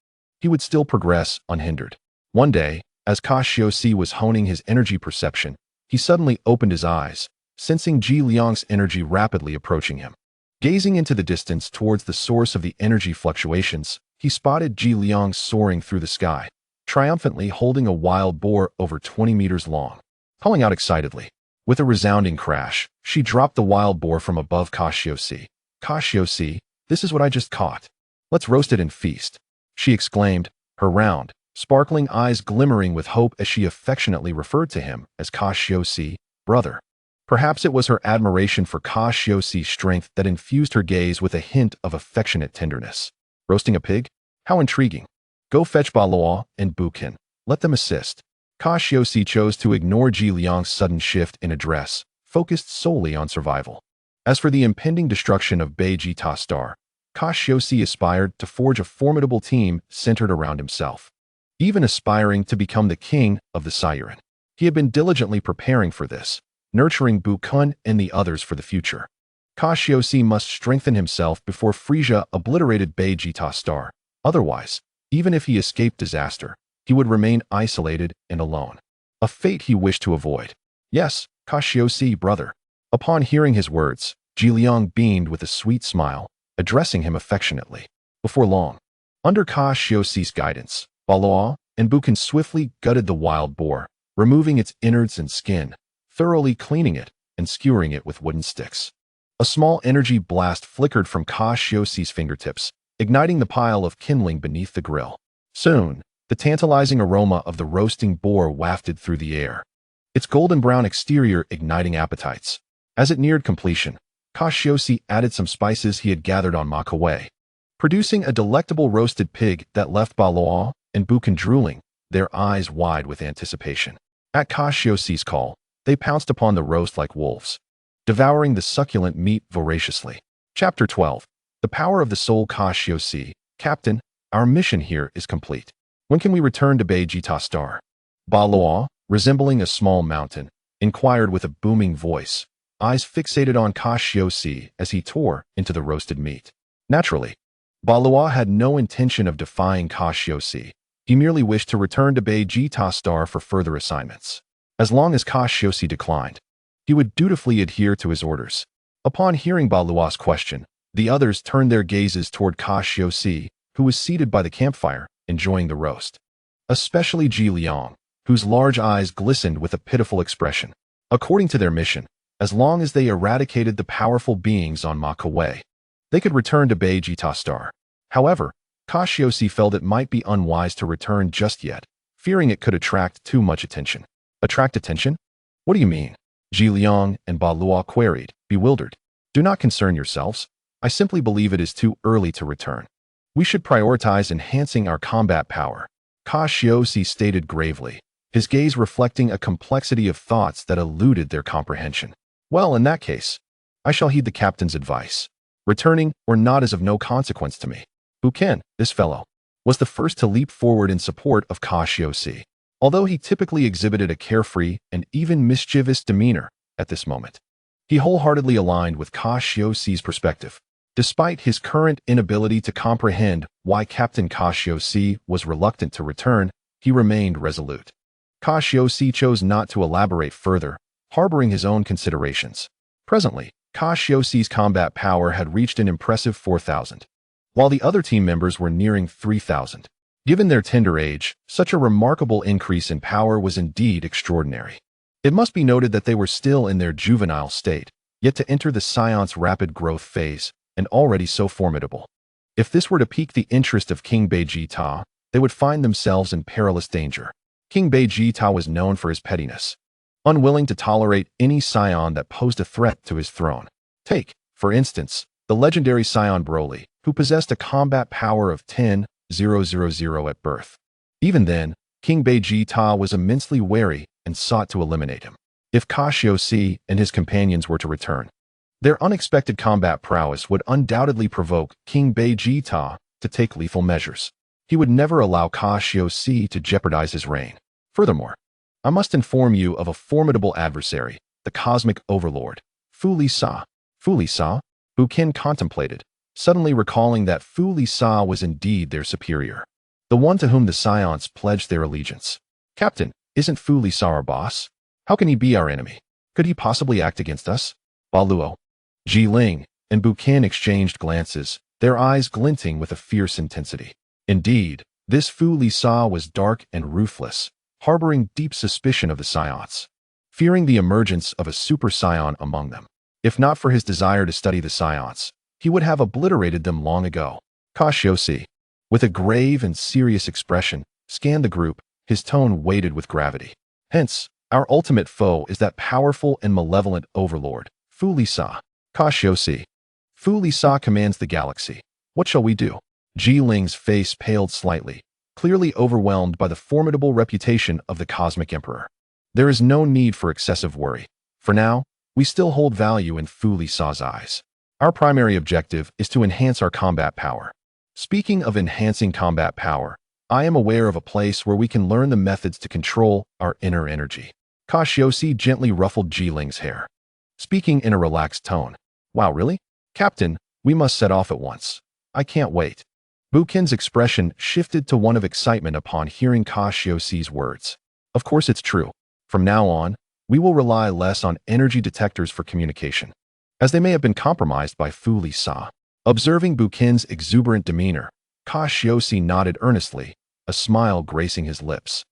he would still progress unhindered. One day, as Cassius was honing his energy perception, he suddenly opened his eyes, sensing Ji Liang's energy rapidly approaching him. Gazing into the distance towards the source of the energy fluctuations, he spotted Ji Liang soaring through the sky, triumphantly holding a wild boar over 20 meters long. Calling out excitedly, with a resounding crash, she dropped the wild boar from above Cassius. "Cassius, this is what I just caught. Let's roast it and feast," she exclaimed, her round, sparkling eyes glimmering with hope as she affectionately referred to him as Cassius, brother. Perhaps it was her admiration for Cassius' strength that infused her gaze with a hint of affectionate tenderness. Roasting a pig? How intriguing. Go fetch Ba Luo and Bukin. Let them assist. Cassius chose to ignore Ji Liang's sudden shift in address, focused solely on survival. As for the impending destruction of Vegeta Star, Cassius aspired to forge a formidable team centered around himself. Even aspiring to become the king of the Saiyan, he had been diligently preparing for this, nurturing Bukin and the others for the future. Cassius must strengthen himself before Frieza obliterated Vegeta Star. Otherwise, even if he escaped disaster, he would remain isolated and alone. A fate he wished to avoid. "Yes, Cassius, brother." Upon hearing his words, Ji Liang beamed with a sweet smile, addressing him affectionately. Before long, under Cassius' guidance, Ba Luo and Bukin swiftly gutted the wild boar, removing its innards and skin, thoroughly cleaning it and skewering it with wooden sticks. A small energy blast flickered from Cassius' fingertips, igniting the pile of kindling beneath the grill. Soon, the tantalizing aroma of the roasting boar wafted through the air, its golden-brown exterior igniting appetites. As it neared completion, Cassius added some spices he had gathered on Makaway, producing a delectable roasted pig that left Ba Luo and Bukin drooling, their eyes wide with anticipation. At Cassius' call, they pounced upon the roast like wolves, devouring the succulent meat voraciously. Chapter 12. The Power of the Soul. Cassius, Captain, our mission here is complete. When can we return to Vegeta Star? Ba Luo, resembling a small mountain, inquired with a booming voice, eyes fixated on Cassius as he tore into the roasted meat. Naturally, Ba Luo had no intention of defying Cassius. He merely wished to return to Vegeta Star for further assignments. As long as Cassius declined, he would dutifully adhere to his orders. Upon hearing Ba Luo's question, the others turned their gazes toward Cassius, who was seated by the campfire, enjoying the roast. Especially Ji Liang, whose large eyes glistened with a pitiful expression. According to their mission, as long as they eradicated the powerful beings on Makaway, they could return to Vegeta Star. However, Cassius felt it might be unwise to return just yet, fearing it could attract too much attention. Attract attention? What do you mean? Ji Liang and Ba Luo queried, bewildered. Do not concern yourselves. I simply believe it is too early to return. We should prioritize enhancing our combat power, Cassius stated gravely, his gaze reflecting a complexity of thoughts that eluded their comprehension. Well, in that case, I shall heed the captain's advice. Returning or not is of no consequence to me. Bukin, this fellow, was the first to leap forward in support of Cassius. Although he typically exhibited a carefree and even mischievous demeanor at this moment, he wholeheartedly aligned with Cassius' perspective. Despite his current inability to comprehend why Captain Cassius was reluctant to return, he remained resolute. Cassius chose not to elaborate further, harboring his own considerations. Presently, Cassius' combat power had reached an impressive 4,000, while the other team members were nearing 3,000. Given their tender age, such a remarkable increase in power was indeed extraordinary. It must be noted that they were still in their juvenile state, yet to enter the Saiyan's rapid growth phase, and already so formidable. If this were to pique the interest of King Vegeta, they would find themselves in perilous danger. King Vegeta was known for his pettiness, unwilling to tolerate any Saiyan that posed a threat to his throne. Take, for instance, the legendary Saiyan Broly, who possessed a combat power of 10,000 at birth. Even then, King Vegeta was immensely wary and sought to eliminate him. If Cassius and his companions were to return, their unexpected combat prowess would undoubtedly provoke King Vegeta to take lethal measures. He would never allow Cassius to jeopardize his reign. Furthermore, I must inform you of a formidable adversary, the cosmic overlord, Frieza. Frieza, Bukin contemplated, suddenly recalling that Frieza was indeed their superior, the one to whom the Saiyans pledged their allegiance. Captain, isn't Frieza our boss? How can he be our enemy? Could he possibly act against us? Baluo, Ji-Ling, and Bukin exchanged glances, their eyes glinting with a fierce intensity. Indeed, this Frieza was dark and ruthless, harboring deep suspicion of the Saiyans, fearing the emergence of a Super Saiyan among them. If not for his desire to study the Saiyans, he would have obliterated them long ago. Cassius, with a grave and serious expression, scanned the group, his tone weighted with gravity. Hence, our ultimate foe is that powerful and malevolent overlord, Frieza. Cassius, Frieza commands the galaxy. What shall we do? Ji-Ling's face paled slightly, clearly overwhelmed by the formidable reputation of the Cosmic Emperor. There is no need for excessive worry. For now, we still hold value in Frieza's eyes. Our primary objective is to enhance our combat power. Speaking of enhancing combat power, I am aware of a place where we can learn the methods to control our inner energy. Cassius gently ruffled Ji-Ling's hair, speaking in a relaxed tone. Wow, really? Captain, we must set off at once. I can't wait. Bukin's expression shifted to one of excitement upon hearing Cassius's words. Of course it's true. From now on, we will rely less on energy detectors for communication, as they may have been compromised by Frieza. Observing Bukin's exuberant demeanor, Cassius nodded earnestly, a smile gracing his lips.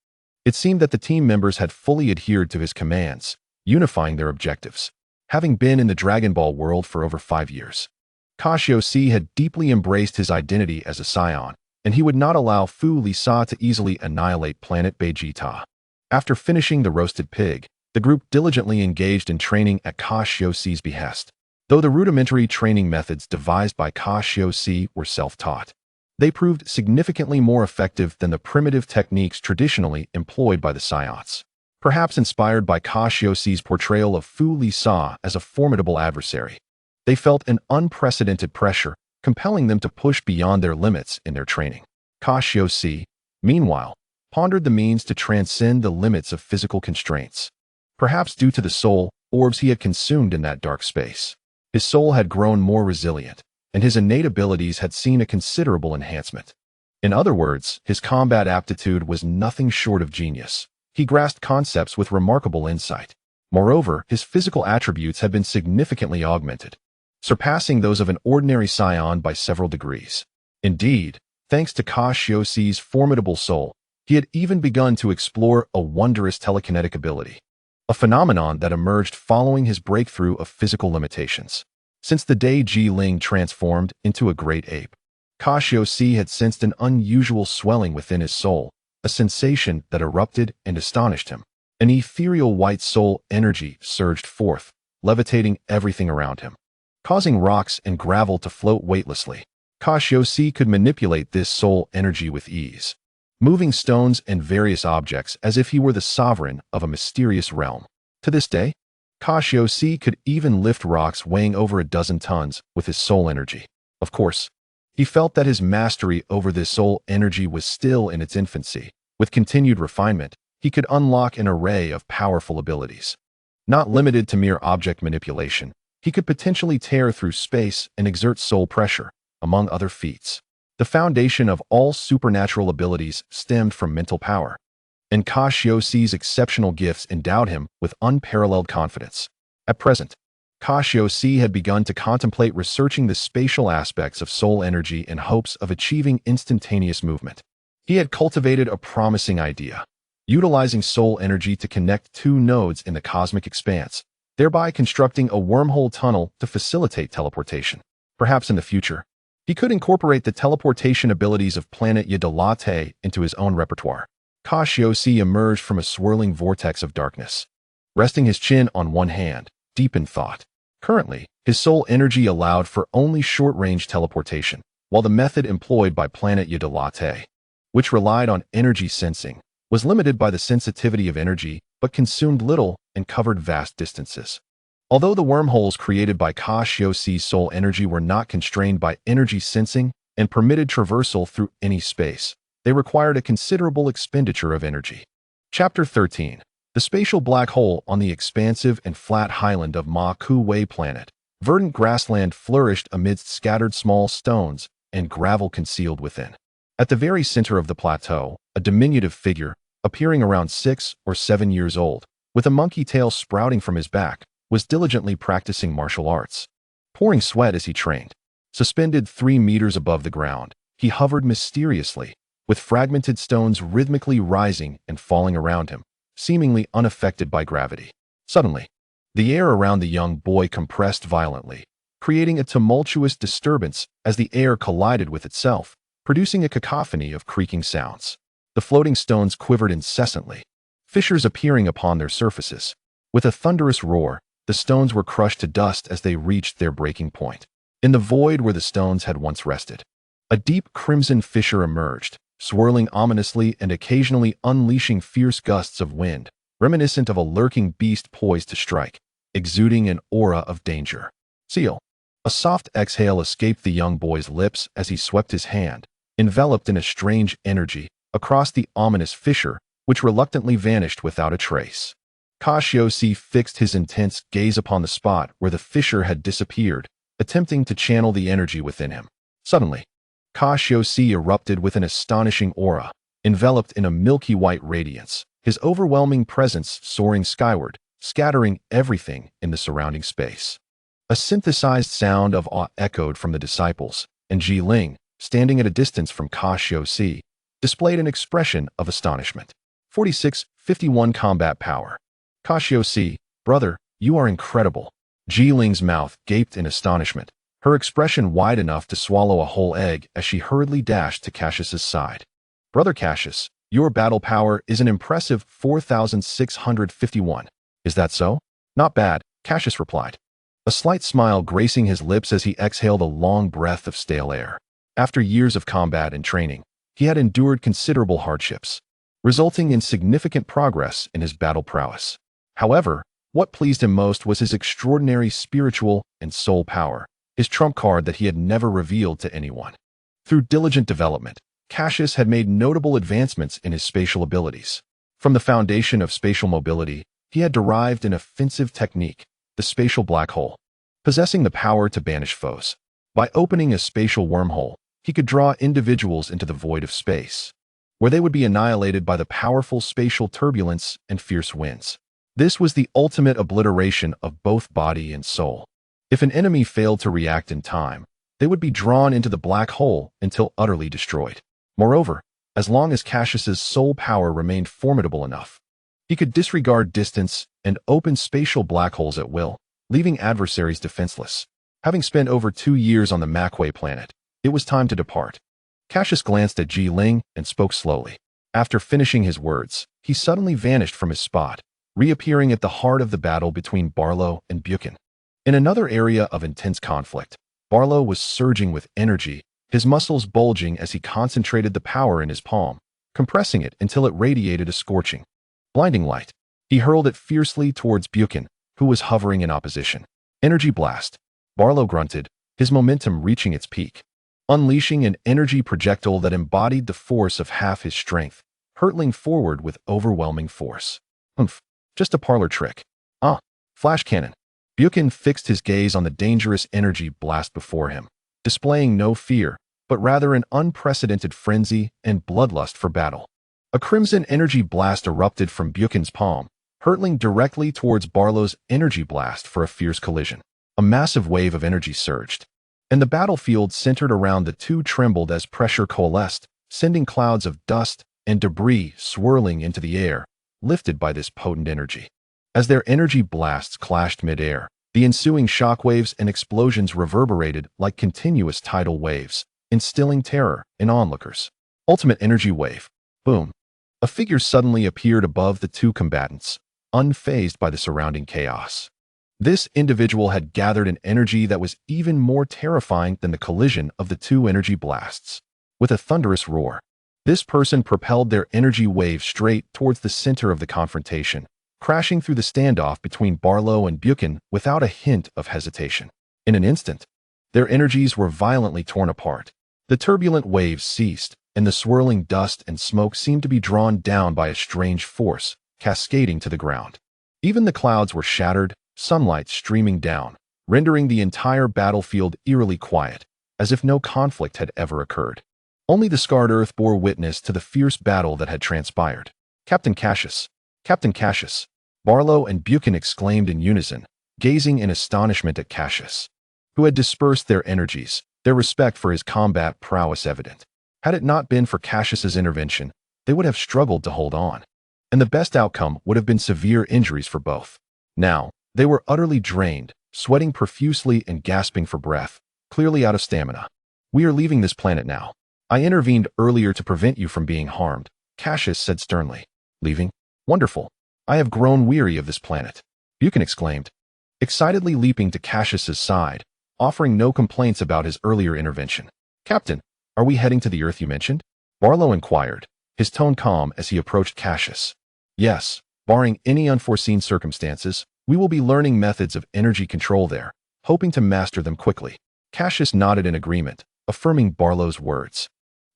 It seemed that the team members had fully adhered to his commands, unifying their objectives. Having been in the Dragon Ball world for over 5 years, Cassius had deeply embraced his identity as a Saiyan, and he would not allow Frieza to easily annihilate Planet Vegeta. After finishing the roasted pig, the group diligently engaged in training at Cassius's behest. Though the rudimentary training methods devised by Cassius were self-taught, they proved significantly more effective than the primitive techniques traditionally employed by the Saiyans. Perhaps inspired by Cassius's portrayal of Frieza as a formidable adversary, they felt an unprecedented pressure, compelling them to push beyond their limits in their training. Cassius, meanwhile, pondered the means to transcend the limits of physical constraints, perhaps due to the soul orbs he had consumed in that dark space. His soul had grown more resilient, and his innate abilities had seen a considerable enhancement. In other words, his combat aptitude was nothing short of genius. He grasped concepts with remarkable insight. Moreover, his physical attributes had been significantly augmented, surpassing those of an ordinary Saiyan by several degrees. Indeed, thanks to Cassius's formidable soul, he had even begun to explore a wondrous telekinetic ability, a phenomenon that emerged following his breakthrough of physical limitations. Since the day Ji-Ling transformed into a great ape, Cassius had sensed an unusual swelling within his soul, a sensation that erupted and astonished him. An ethereal white soul energy surged forth, levitating everything around him, causing rocks and gravel to float weightlessly. Cassius could manipulate this soul energy with ease, moving stones and various objects as if he were the sovereign of a mysterious realm. To this day, Cassius could even lift rocks weighing over 12 tons with his soul energy. Of course, he felt that his mastery over this soul energy was still in its infancy. With continued refinement, he could unlock an array of powerful abilities. Not limited to mere object manipulation, he could potentially tear through space and exert soul pressure, among other feats. The foundation of all supernatural abilities stemmed from mental power, and Cassius's exceptional gifts endowed him with unparalleled confidence. At present, Cassius had begun to contemplate researching the spatial aspects of soul energy in hopes of achieving instantaneous movement. He had cultivated a promising idea, utilizing soul energy to connect two nodes in the cosmic expanse, thereby constructing a wormhole tunnel to facilitate teleportation. Perhaps in the future, he could incorporate the teleportation abilities of Planet Vegeta into his own repertoire. Cassius emerged from a swirling vortex of darkness, resting his chin on one hand, deep in thought. Currently, his soul energy allowed for only short-range teleportation, while the method employed by Planet Vegeta, which relied on energy sensing, was limited by the sensitivity of energy but consumed little and covered vast distances. Although the wormholes created by Cassius' soul energy were not constrained by energy sensing and permitted traversal through any space, they required a considerable expenditure of energy. Chapter 13. The spatial black hole on the expansive and flat highland of Ma Ku-Wei planet. Verdant grassland flourished amidst scattered small stones and gravel concealed within. At the very center of the plateau, a diminutive figure, appearing around 6 or 7 years old, with a monkey tail sprouting from his back, was diligently practicing martial arts. Pouring sweat as he trained, suspended 3 meters above the ground, he hovered mysteriously, with fragmented stones rhythmically rising and falling around him, seemingly unaffected by gravity. Suddenly, the air around the young boy compressed violently, creating a tumultuous disturbance as the air collided with itself, producing a cacophony of creaking sounds. The floating stones quivered incessantly, fissures appearing upon their surfaces. With a thunderous roar, the stones were crushed to dust as they reached their breaking point. In the void where the stones had once rested, a deep crimson fissure emerged, swirling ominously and occasionally unleashing fierce gusts of wind, reminiscent of a lurking beast poised to strike, exuding an aura of danger. Seal. A soft exhale escaped the young boy's lips as he swept his hand, enveloped in a strange energy, across the ominous fissure, which reluctantly vanished without a trace. Cassius fixed his intense gaze upon the spot where the fissure had disappeared, attempting to channel the energy within him. Suddenly, Cassius erupted with an astonishing aura, enveloped in a milky white radiance, his overwhelming presence soaring skyward, scattering everything in the surrounding space. A synthesized sound of awe echoed from the disciples, and Ji Ling, standing at a distance from Cassius, displayed an expression of astonishment. 4651 Combat Power. Cassius, brother, you are incredible. Ji Ling's mouth gaped in astonishment, her expression wide enough to swallow a whole egg as she hurriedly dashed to Cassius's side. Brother Cassius, your battle power is an impressive 4,651. Is that so? Not bad, Cassius replied, a slight smile gracing his lips as he exhaled a long breath of stale air. After years of combat and training, he had endured considerable hardships, resulting in significant progress in his battle prowess. However, what pleased him most was his extraordinary spiritual and soul power, his trump card that he had never revealed to anyone. Through diligent development, Cassius had made notable advancements in his spatial abilities. From the foundation of spatial mobility, he had derived an offensive technique, the spatial black hole, possessing the power to banish foes. By opening a spatial wormhole, he could draw individuals into the void of space, where they would be annihilated by the powerful spatial turbulence and fierce winds. This was the ultimate obliteration of both body and soul. If an enemy failed to react in time, they would be drawn into the black hole until utterly destroyed. Moreover, as long as Cassius's soul power remained formidable enough, he could disregard distance and open spatial black holes at will, leaving adversaries defenseless. Having spent over 2 years on the Makwei planet, it was time to depart. Cassius glanced at Ji Ling and spoke slowly. After finishing his words, he suddenly vanished from his spot, reappearing at the heart of the battle between Barlow and Buchan. In another area of intense conflict, Barlow was surging with energy, his muscles bulging as he concentrated the power in his palm, compressing it until it radiated a scorching, blinding light. He hurled it fiercely towards Buchan, who was hovering in opposition. Energy blast. Barlow grunted, his momentum reaching its peak, unleashing an energy projectile that embodied the force of half his strength, hurtling forward with overwhelming force. Humph. Just a parlor trick. Ah, flash cannon. Buchan fixed his gaze on the dangerous energy blast before him, displaying no fear, but rather an unprecedented frenzy and bloodlust for battle. A crimson energy blast erupted from Buchan's palm, hurtling directly towards Barlow's energy blast for a fierce collision. A massive wave of energy surged, and the battlefield centered around the two trembled as pressure coalesced, sending clouds of dust and debris swirling into the air, lifted by this potent energy. As their energy blasts clashed mid-air, the ensuing shockwaves and explosions reverberated like continuous tidal waves, instilling terror in onlookers. Ultimate energy wave. Boom. A figure suddenly appeared above the two combatants, unfazed by the surrounding chaos. This individual had gathered an energy that was even more terrifying than the collision of the two energy blasts. With a thunderous roar, this person propelled their energy wave straight towards the center of the confrontation, crashing through the standoff between Barlow and Buchan without a hint of hesitation. In an instant, their energies were violently torn apart. The turbulent waves ceased, and the swirling dust and smoke seemed to be drawn down by a strange force, cascading to the ground. Even the clouds were shattered, sunlight streaming down, rendering the entire battlefield eerily quiet, as if no conflict had ever occurred. Only the scarred earth bore witness to the fierce battle that had transpired. Captain Cassius! Captain Cassius! Barlow and Buchan exclaimed in unison, gazing in astonishment at Cassius, who had dispersed their energies, their respect for his combat prowess evident. Had it not been for Cassius's intervention, they would have struggled to hold on, and the best outcome would have been severe injuries for both. Now, they were utterly drained, sweating profusely and gasping for breath, clearly out of stamina. "We are leaving this planet now. I intervened earlier to prevent you from being harmed," Cassius said sternly. "Leaving? Wonderful. I have grown weary of this planet," Buchan exclaimed, excitedly leaping to Cassius's side, offering no complaints about his earlier intervention. "Captain, are we heading to the Earth you mentioned?" Barlow inquired, his tone calm as he approached Cassius. "Yes, barring any unforeseen circumstances, we will be learning methods of energy control there, hoping to master them quickly." Cassius nodded in agreement, affirming Barlow's words.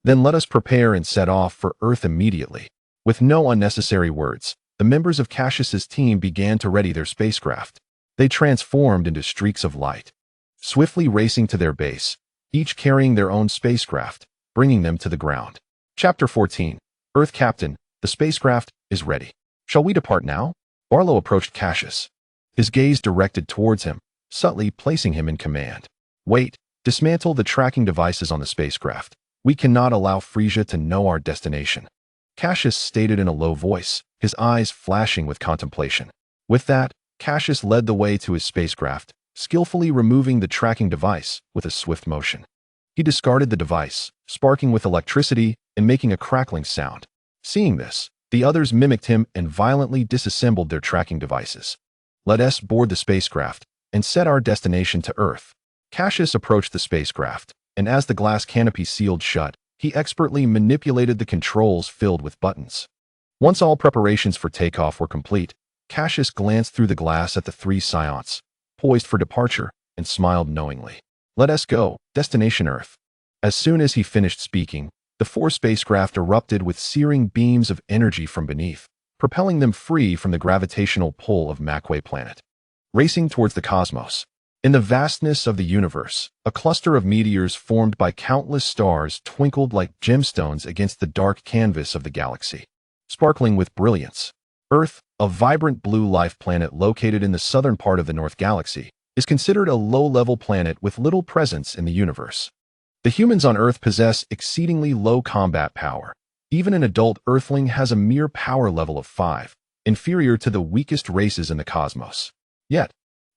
"Then let us prepare and set off for Earth immediately." With no unnecessary words, the members of Cassius's team began to ready their spacecraft. They transformed into streaks of light, swiftly racing to their base, each carrying their own spacecraft, bringing them to the ground. Chapter 14. Earth Captain, the spacecraft is ready. Shall we depart now? Barlow approached Cassius, his gaze directed towards him, subtly placing him in command. "Wait, dismantle the tracking devices on the spacecraft. We cannot allow Frieza to know our destination," Cassius stated in a low voice, his eyes flashing with contemplation. With that, Cassius led the way to his spacecraft, skillfully removing the tracking device with a swift motion. He discarded the device, sparking with electricity and making a crackling sound. Seeing this, the others mimicked him and violently disassembled their tracking devices. "Let us board the spacecraft and set our destination to Earth." Cassius approached the spacecraft, and as the glass canopy sealed shut, he expertly manipulated the controls filled with buttons. Once all preparations for takeoff were complete, Cassius glanced through the glass at the three Saiyans, poised for departure, and smiled knowingly. "Let us go, destination Earth." As soon as he finished speaking, the four spacecraft erupted with searing beams of energy from beneath, propelling them free from the gravitational pull of Macquarie Planet. Racing towards the cosmos. In the vastness of the universe, a cluster of meteors formed by countless stars twinkled like gemstones against the dark canvas of the galaxy, sparkling with brilliance. Earth, a vibrant blue life planet located in the southern part of the North Galaxy, is considered a low-level planet with little presence in the universe. The humans on Earth possess exceedingly low combat power. Even an adult Earthling has a mere power level of 5, inferior to the weakest races in the cosmos. Yet,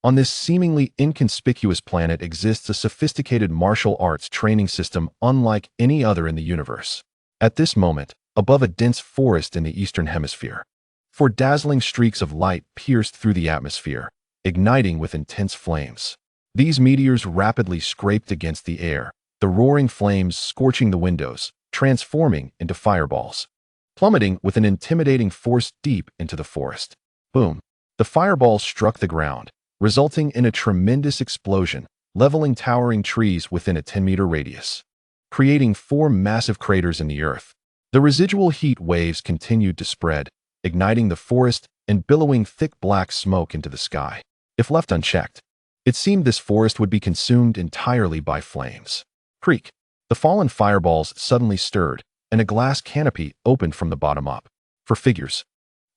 on this seemingly inconspicuous planet exists a sophisticated martial arts training system unlike any other in the universe. At this moment, above a dense forest in the eastern hemisphere, four dazzling streaks of light pierced through the atmosphere, igniting with intense flames. These meteors rapidly scraped against the air, the roaring flames scorching the windows, transforming into fireballs, plummeting with an intimidating force deep into the forest. Boom! The fireballs struck the ground, resulting in a tremendous explosion, leveling towering trees within a 10-meter radius, creating 4 massive craters in the earth. The residual heat waves continued to spread, igniting the forest and billowing thick black smoke into the sky. If left unchecked, it seemed this forest would be consumed entirely by flames. Creak! The fallen fireballs suddenly stirred, and a glass canopy opened from the bottom up. 4 figures,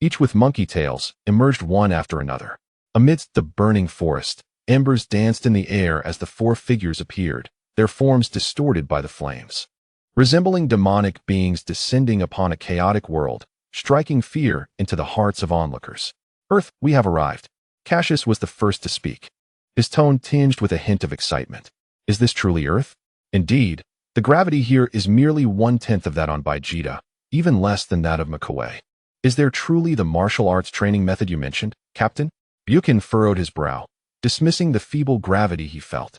each with monkey tails, emerged one after another. Amidst the burning forest, embers danced in the air as the 4 figures appeared, their forms distorted by the flames. resembling demonic beings descending upon a chaotic world, striking fear into the hearts of onlookers. Earth, we have arrived. Cassius was the first to speak, his tone tinged with a hint of excitement. Is this truly Earth? Indeed, the gravity here is merely 1/10 of that on Vegeta, even less than that of Makaway. Is there truly the martial arts training method you mentioned, Captain? Buchan furrowed his brow, dismissing the feeble gravity he felt.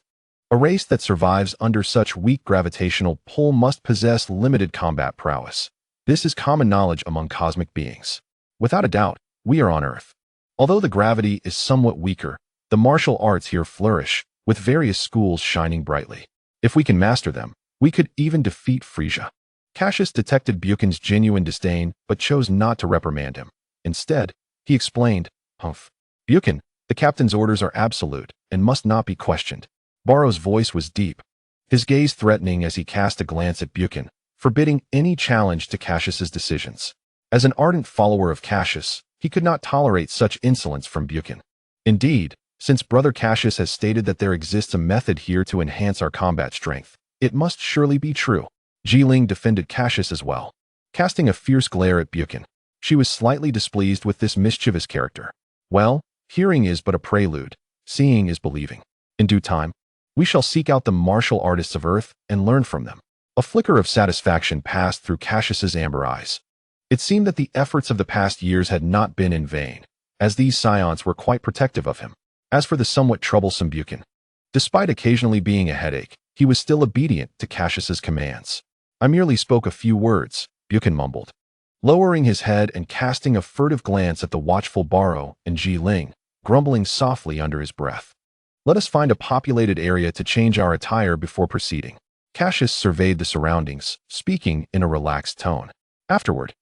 A race that survives under such weak gravitational pull must possess limited combat prowess. This is common knowledge among cosmic beings. Without a doubt, we are on Earth. Although the gravity is somewhat weaker, the martial arts here flourish, with various schools shining brightly. If we can master them, we could even defeat Frieza. Cassius detected Buchan's genuine disdain, but chose not to reprimand him. Instead, he explained, "Humph. Buchan, the captain's orders are absolute and must not be questioned." Barrow's voice was deep, his gaze threatening as he cast a glance at Buchan, forbidding any challenge to Cassius's decisions. As an ardent follower of Cassius, he could not tolerate such insolence from Buchan. Indeed, since Brother Cassius has stated that there exists a method here to enhance our combat strength, it must surely be true. Jiling defended Cassius as well, casting a fierce glare at Buchan. She was slightly displeased with this mischievous character. Well, hearing is but a prelude, seeing is believing. In due time, we shall seek out the martial artists of Earth and learn from them. A flicker of satisfaction passed through Cassius's amber eyes. It seemed that the efforts of the past years had not been in vain, as these Saiyans were quite protective of him. As for the somewhat troublesome Buchan, despite occasionally being a headache, he was still obedient to Cassius's commands. "I merely spoke a few words," Buchan mumbled, lowering his head and casting a furtive glance at the watchful Barrow and Jiling, grumbling softly under his breath. "Let us find a populated area to change our attire before proceeding." Cassius surveyed the surroundings, speaking in a relaxed tone. Afterward,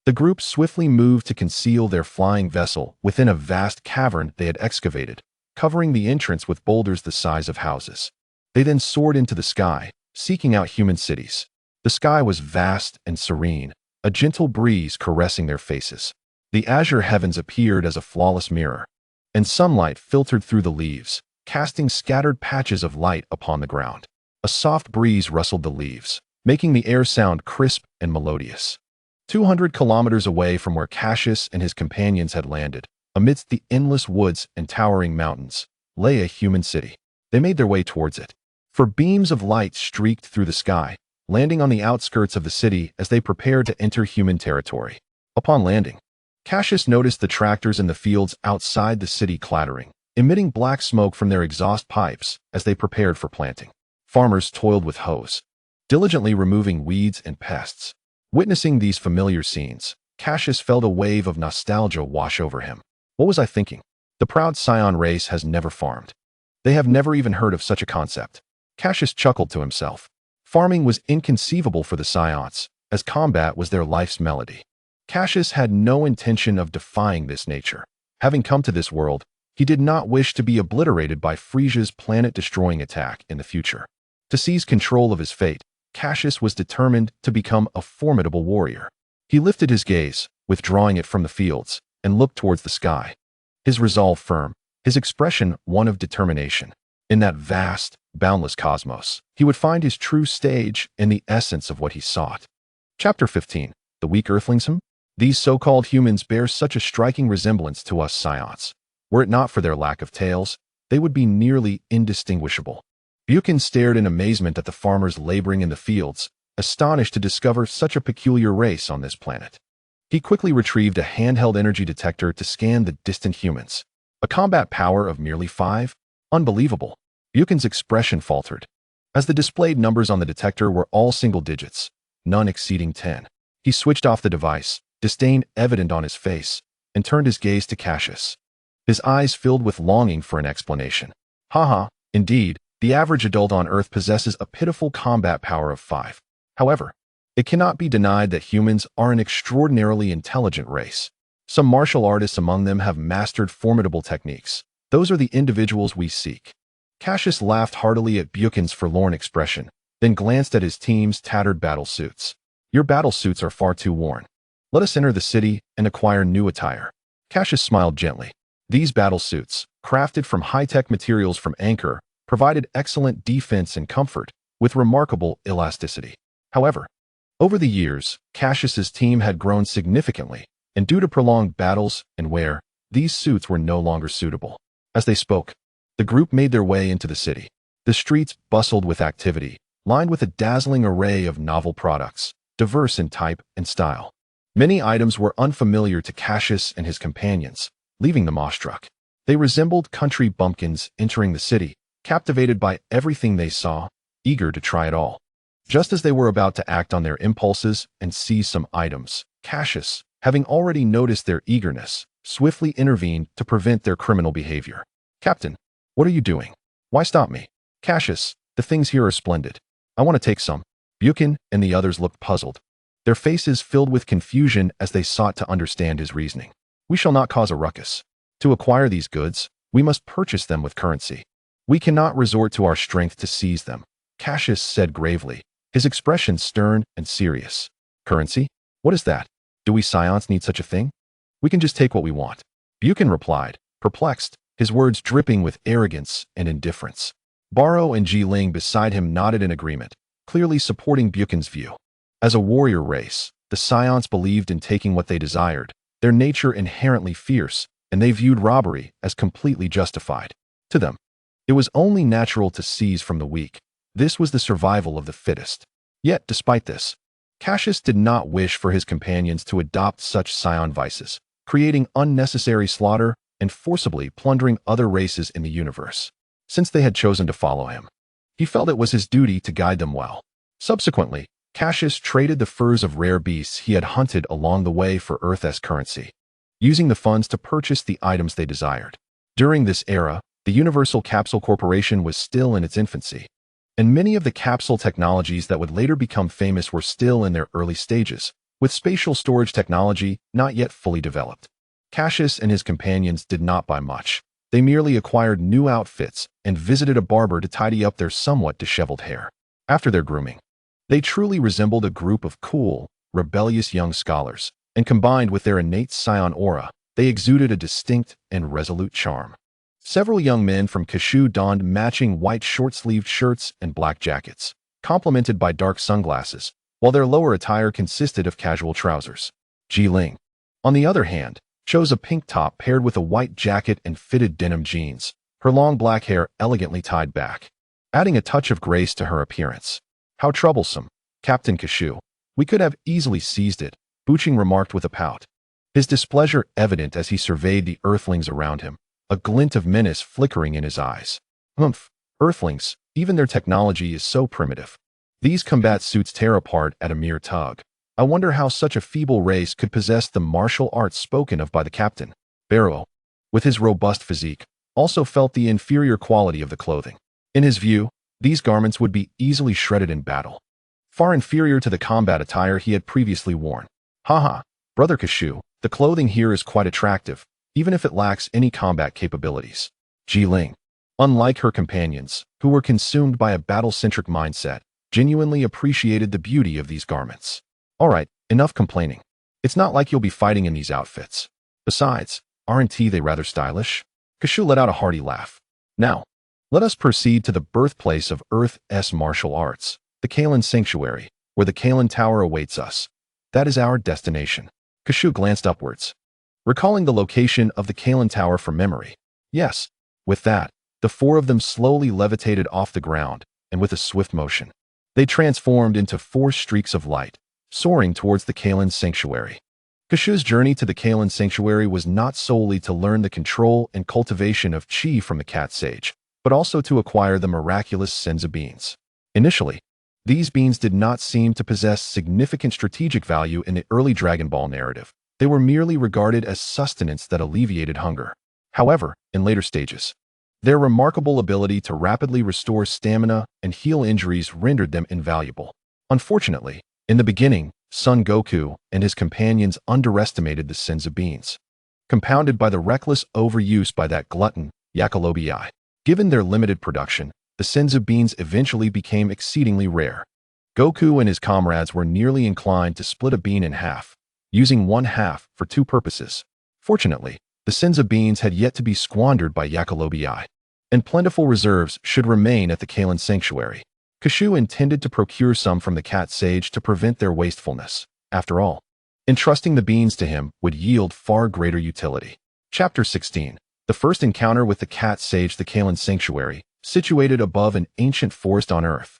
the group swiftly moved to conceal their flying vessel within a vast cavern they had excavated, covering the entrance with boulders the size of houses. They then soared into the sky, seeking out human cities. The sky was vast and serene, a gentle breeze caressing their faces. The azure heavens appeared as a flawless mirror, and sunlight filtered through the leaves, casting scattered patches of light upon the ground. A soft breeze rustled the leaves, making the air sound crisp and melodious. 200 kilometers away from where Cassius and his companions had landed, amidst the endless woods and towering mountains, lay a human city. They made their way towards it, for beams of light streaked through the sky, landing on the outskirts of the city as they prepared to enter human territory. Upon landing, Cassius noticed the tractors in the fields outside the city clattering, emitting black smoke from their exhaust pipes as they prepared for planting. Farmers toiled with hoes, diligently removing weeds and pests. Witnessing these familiar scenes, Cassius felt a wave of nostalgia wash over him. What was I thinking? The proud Saiyan race has never farmed. They have never even heard of such a concept. Cassius chuckled to himself. Farming was inconceivable for the Saiyans, as combat was their life's melody. Cassius had no intention of defying this nature. Having come to this world, he did not wish to be obliterated by Frieza's planet-destroying attack in the future. To seize control of his fate, Cassius was determined to become a formidable warrior. He lifted his gaze, withdrawing it from the fields, and looked towards the sky. His resolve firm, his expression one of determination. In that vast, boundless cosmos, he would find his true stage and the essence of what he sought. Chapter 15. The Weak Earthlings. These so-called humans bear such a striking resemblance to us Saiyans. Were it not for their lack of tails, they would be nearly indistinguishable. Buchan stared in amazement at the farmers laboring in the fields, astonished to discover such a peculiar race on this planet. He quickly retrieved a handheld energy detector to scan the distant humans. A combat power of merely 5? Unbelievable. Buchan's expression faltered, as the displayed numbers on the detector were all single digits, none exceeding 10. He switched off the device, disdain evident on his face, and turned his gaze to Cassius. His eyes filled with longing for an explanation. Haha, indeed, the average adult on Earth possesses a pitiful combat power of 5. However, it cannot be denied that humans are an extraordinarily intelligent race. Some martial artists among them have mastered formidable techniques. Those are the individuals we seek. Cassius laughed heartily at Buchan's forlorn expression, then glanced at his team's tattered battle suits. Your battle suits are far too worn. Let us enter the city and acquire new attire. Cassius smiled gently. These battle suits, crafted from high-tech materials from Anchor, provided excellent defense and comfort, with remarkable elasticity. However, over the years, Cassius's team had grown significantly, and due to prolonged battles and wear, these suits were no longer suitable. As they spoke, the group made their way into the city. The streets bustled with activity, lined with a dazzling array of novel products, diverse in type and style. Many items were unfamiliar to Cassius and his companions, leaving them awestruck. They resembled country bumpkins entering the city, captivated by everything they saw, eager to try it all. Just as they were about to act on their impulses and seize some items, Cassius, having already noticed their eagerness, swiftly intervened to prevent their criminal behavior. "Captain, what are you doing? Why stop me?" "Cassius, the things here are splendid. I want to take some." Buchan and the others looked puzzled, their faces filled with confusion as they sought to understand his reasoning. "We shall not cause a ruckus. To acquire these goods, we must purchase them with currency. We cannot resort to our strength to seize them," Cassius said gravely, his expression stern and serious. "Currency? What is that? Do we Saiyans need such a thing? We can just take what we want." Buchan replied, perplexed, his words dripping with arrogance and indifference. Barrow and Ji Ling beside him nodded in agreement, clearly supporting Buchan's view. As a warrior race, the Saiyans believed in taking what they desired, their nature inherently fierce, and they viewed robbery as completely justified. To them, it was only natural to seize from the weak. This was the survival of the fittest. Yet, despite this, Cassius did not wish for his companions to adopt such Saiyan vices, creating unnecessary slaughter and forcibly plundering other races in the universe. Since they had chosen to follow him, he felt it was his duty to guide them well. Subsequently, Cassius traded the furs of rare beasts he had hunted along the way for Earth as currency, using the funds to purchase the items they desired. During this era, the Universal Capsule Corporation was still in its infancy, and many of the capsule technologies that would later become famous were still in their early stages, with spatial storage technology not yet fully developed. Cassius and his companions did not buy much. They merely acquired new outfits and visited a barber to tidy up their somewhat disheveled hair. After their grooming, they truly resembled a group of cool, rebellious young scholars, and combined with their innate Saiyan aura, they exuded a distinct and resolute charm. Several young men from Kashu donned matching white short-sleeved shirts and black jackets, complemented by dark sunglasses, while their lower attire consisted of casual trousers. Ji Ling, on the other hand, chose a pink top paired with a white jacket and fitted denim jeans, her long black hair elegantly tied back, adding a touch of grace to her appearance. "How troublesome, Captain Kashu. We could have easily seized it," Buching remarked with a pout, his displeasure evident as he surveyed the earthlings around him, a glint of menace flickering in his eyes. "Humph, earthlings, even their technology is so primitive. These combat suits tear apart at a mere tug. I wonder how such a feeble race could possess the martial arts spoken of by the captain." Barrow, with his robust physique, also felt the inferior quality of the clothing. In his view, these garments would be easily shredded in battle, far inferior to the combat attire he had previously worn. "Haha, Brother Kashu, the clothing here is quite attractive, even if it lacks any combat capabilities." Ji Ling, unlike her companions, who were consumed by a battle-centric mindset, genuinely appreciated the beauty of these garments. "All right, enough complaining. It's not like you'll be fighting in these outfits. Besides, aren't they rather stylish?" Kashu let out a hearty laugh. "Now, let us proceed to the birthplace of Earth's martial arts, the Kalen Sanctuary, where the Kalen Tower awaits us. That is our destination." Kashu glanced upwards, recalling the location of the Kalen Tower from memory. Yes, with that, the four of them slowly levitated off the ground, and with a swift motion, they transformed into four streaks of light, soaring towards the Kalen Sanctuary. Kashu's journey to the Kalen Sanctuary was not solely to learn the control and cultivation of chi from the cat sage, but also to acquire the miraculous Senzu beans. Initially, these beans did not seem to possess significant strategic value in the early Dragon Ball narrative. They were merely regarded as sustenance that alleviated hunger. However, in later stages, their remarkable ability to rapidly restore stamina and heal injuries rendered them invaluable. Unfortunately, in the beginning, Son Goku and his companions underestimated the Senzu beans, compounded by the reckless overuse by that glutton, Yakulobi. Given their limited production, the Senzu beans eventually became exceedingly rare. Goku and his comrades were nearly inclined to split a bean in half, using one half for two purposes. Fortunately, the Senzu beans had yet to be squandered by Yakulobi, and plentiful reserves should remain at the Kalen Sanctuary. Cassius intended to procure some from the cat sage to prevent their wastefulness. After all, entrusting the beans to him would yield far greater utility. Chapter 16. The first encounter with the cat sage. The Kalan sanctuary, situated above an ancient forest on Earth,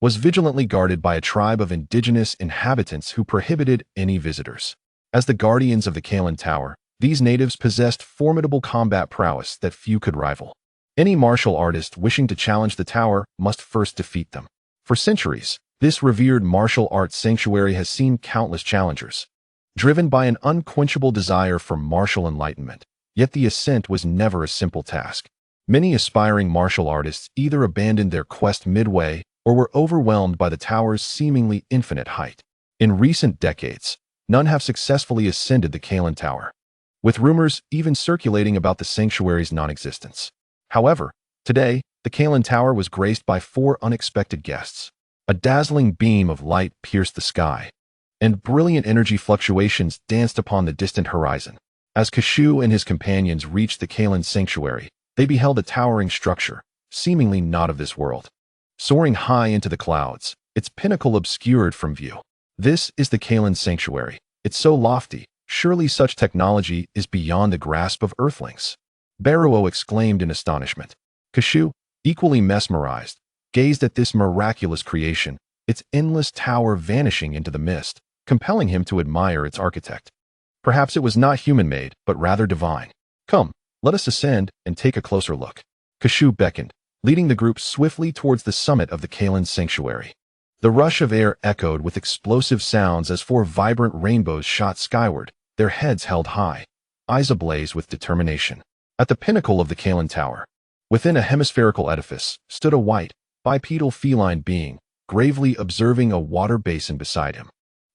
was vigilantly guarded by a tribe of indigenous inhabitants who prohibited any visitors. As the guardians of the Kalan Tower, these natives possessed formidable combat prowess that few could rival. Any martial artist wishing to challenge the tower must first defeat them. For centuries, this revered martial arts sanctuary has seen countless challengers, driven by an unquenchable desire for martial enlightenment. Yet the ascent was never a simple task. Many aspiring martial artists either abandoned their quest midway or were overwhelmed by the tower's seemingly infinite height. In recent decades, none have successfully ascended the Kalan Tower, with rumors even circulating about the sanctuary's non-existence. However, today, the Kalan Tower was graced by 4 unexpected guests. A dazzling beam of light pierced the sky, and brilliant energy fluctuations danced upon the distant horizon. As Cassius and his companions reached the Kalan sanctuary, they beheld a towering structure, seemingly not of this world. Soaring high into the clouds, its pinnacle obscured from view. This is the Kalan sanctuary. It's so lofty, surely such technology is beyond the grasp of Earthlings. Baruo exclaimed in astonishment. Cassius, equally mesmerized, gazed at this miraculous creation, its endless tower vanishing into the mist, compelling him to admire its architect. Perhaps it was not human-made, but rather divine. Come, let us ascend and take a closer look. Cassius beckoned, leading the group swiftly towards the summit of the Kalan sanctuary. The rush of air echoed with explosive sounds as 4 vibrant rainbows shot skyward, their heads held high, eyes ablaze with determination. At the pinnacle of the Kalan Tower, within a hemispherical edifice, stood a white, bipedal feline being, gravely observing a water basin beside him.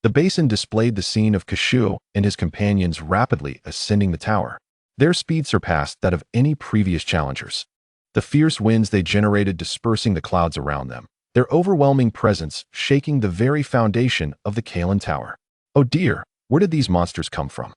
The basin displayed the scene of Cassius and his companions rapidly ascending the tower. Their speed surpassed that of any previous challengers, the fierce winds they generated dispersing the clouds around them, their overwhelming presence shaking the very foundation of the Kalan Tower. Oh dear, where did these monsters come from?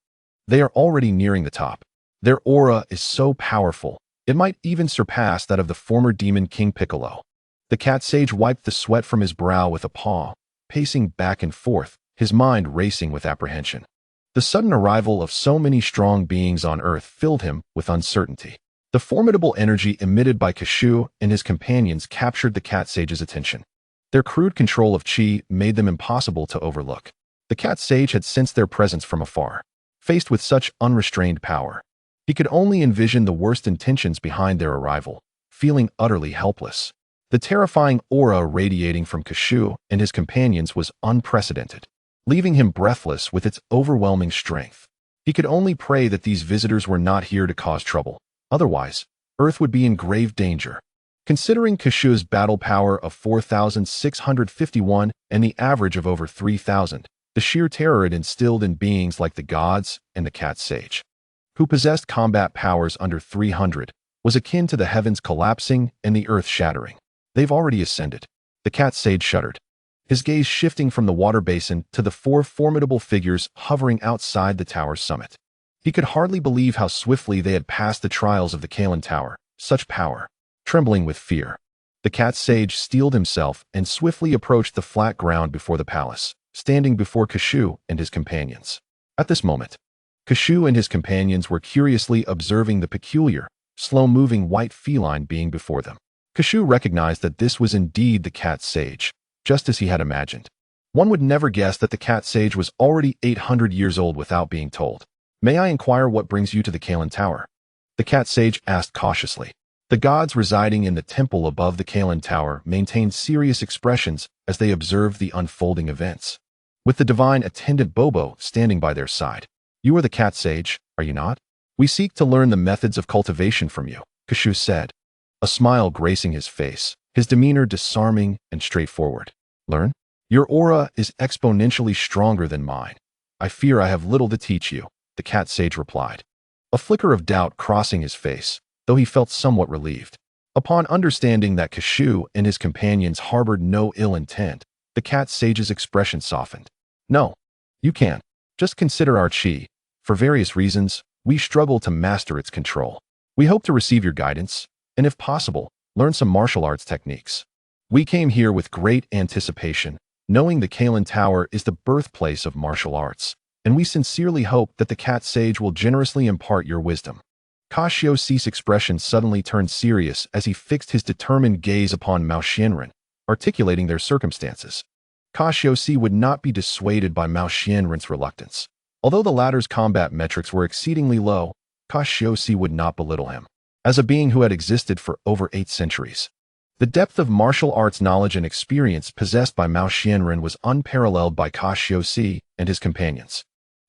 They are already nearing the top. Their aura is so powerful, it might even surpass that of the former demon King Piccolo. The cat sage wiped the sweat from his brow with a paw, pacing back and forth, his mind racing with apprehension. The sudden arrival of so many strong beings on Earth filled him with uncertainty. The formidable energy emitted by Cassius and his companions captured the cat sage's attention. Their crude control of chi made them impossible to overlook. The cat sage had sensed their presence from afar. Faced with such unrestrained power, he could only envision the worst intentions behind their arrival, feeling utterly helpless. The terrifying aura radiating from Cassius and his companions was unprecedented, leaving him breathless with its overwhelming strength. He could only pray that these visitors were not here to cause trouble. Otherwise, Earth would be in grave danger. Considering Cassius's battle power of 4,651 and the average of over 3,000, the sheer terror it instilled in beings like the gods and the cat sage, who possessed combat powers under 300, was akin to the heavens collapsing and the earth shattering. They've already ascended. The cat sage shuddered, his gaze shifting from the water basin to the 4 formidable figures hovering outside the tower's summit. He could hardly believe how swiftly they had passed the trials of the Kalan Tower, such power. Trembling with fear, the cat sage steeled himself and swiftly approached the flat ground before the palace, standing before Cassius and his companions. At this moment, Cassius and his companions were curiously observing the peculiar, slow-moving white feline being before them. Cassius recognized that this was indeed the cat sage, just as he had imagined. One would never guess that the cat sage was already 800 years old without being told. "May I inquire what brings you to the Kalan Tower?" The cat sage asked cautiously. The gods residing in the temple above the Kalan Tower maintained serious expressions as they observed the unfolding events, with the divine attendant Bobo standing by their side. "You are the cat sage, are you not? We seek to learn the methods of cultivation from you," Cassius said, a smile gracing his face, his demeanor disarming and straightforward. "Learn? Your aura is exponentially stronger than mine. I fear I have little to teach you," the cat sage replied, a flicker of doubt crossing his face, though he felt somewhat relieved. Upon understanding that Cassius and his companions harbored no ill intent, the cat sage's expression softened. "No, you can't. Just consider our chi. For various reasons, we struggle to master its control. We hope to receive your guidance, and if possible, learn some martial arts techniques." We came here with great anticipation, knowing the Kalen Tower is the birthplace of martial arts, and we sincerely hope that the Cat Sage will generously impart your wisdom. Cassius's expression suddenly turned serious as he fixed his determined gaze upon Mao Xianren, articulating their circumstances. Cassius would not be dissuaded by Mao Xianren's reluctance. Although the latter's combat metrics were exceedingly low, Cassius would not belittle him. As a being who had existed for over 8 centuries, the depth of martial arts knowledge and experience possessed by Mao Xianren was unparalleled by Cassius and his companions.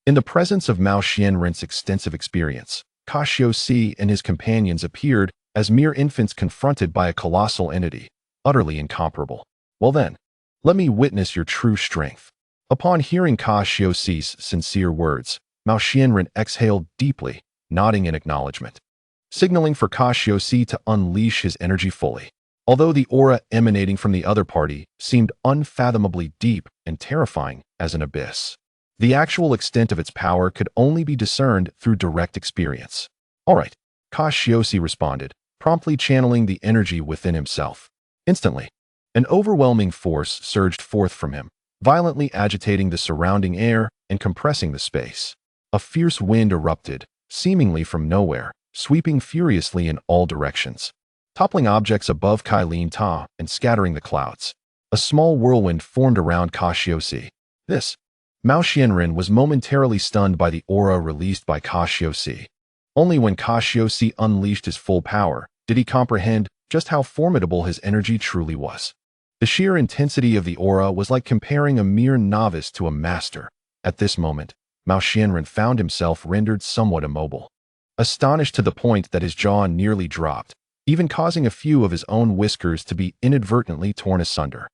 In the presence of Mao Xianren's extensive experience, Cassius and his companions appeared as mere infants confronted by a colossal entity, utterly incomparable. Well then, let me witness your true strength. Upon hearing Cassius's sincere words, Mao Xianren exhaled deeply, nodding in acknowledgement, signaling for Cassius to unleash his energy fully. Although the aura emanating from the other party seemed unfathomably deep and terrifying as an abyss, the actual extent of its power could only be discerned through direct experience. All right, Cassius responded, promptly channeling the energy within himself. Instantly, an overwhelming force surged forth from him, violently agitating the surrounding air and compressing the space. A fierce wind erupted, seemingly from nowhere, sweeping furiously in all directions, toppling objects above Kylene Ta and scattering the clouds. A small whirlwind formed around Cassius. Mao Xianren was momentarily stunned by the aura released by Cassius. Only when Cassius unleashed his full power did he comprehend just how formidable his energy truly was. The sheer intensity of the aura was like comparing a mere novice to a master. At this moment, Mao Xianren found himself rendered somewhat immobile, astonished to the point that his jaw nearly dropped, even causing a few of his own whiskers to be inadvertently torn asunder.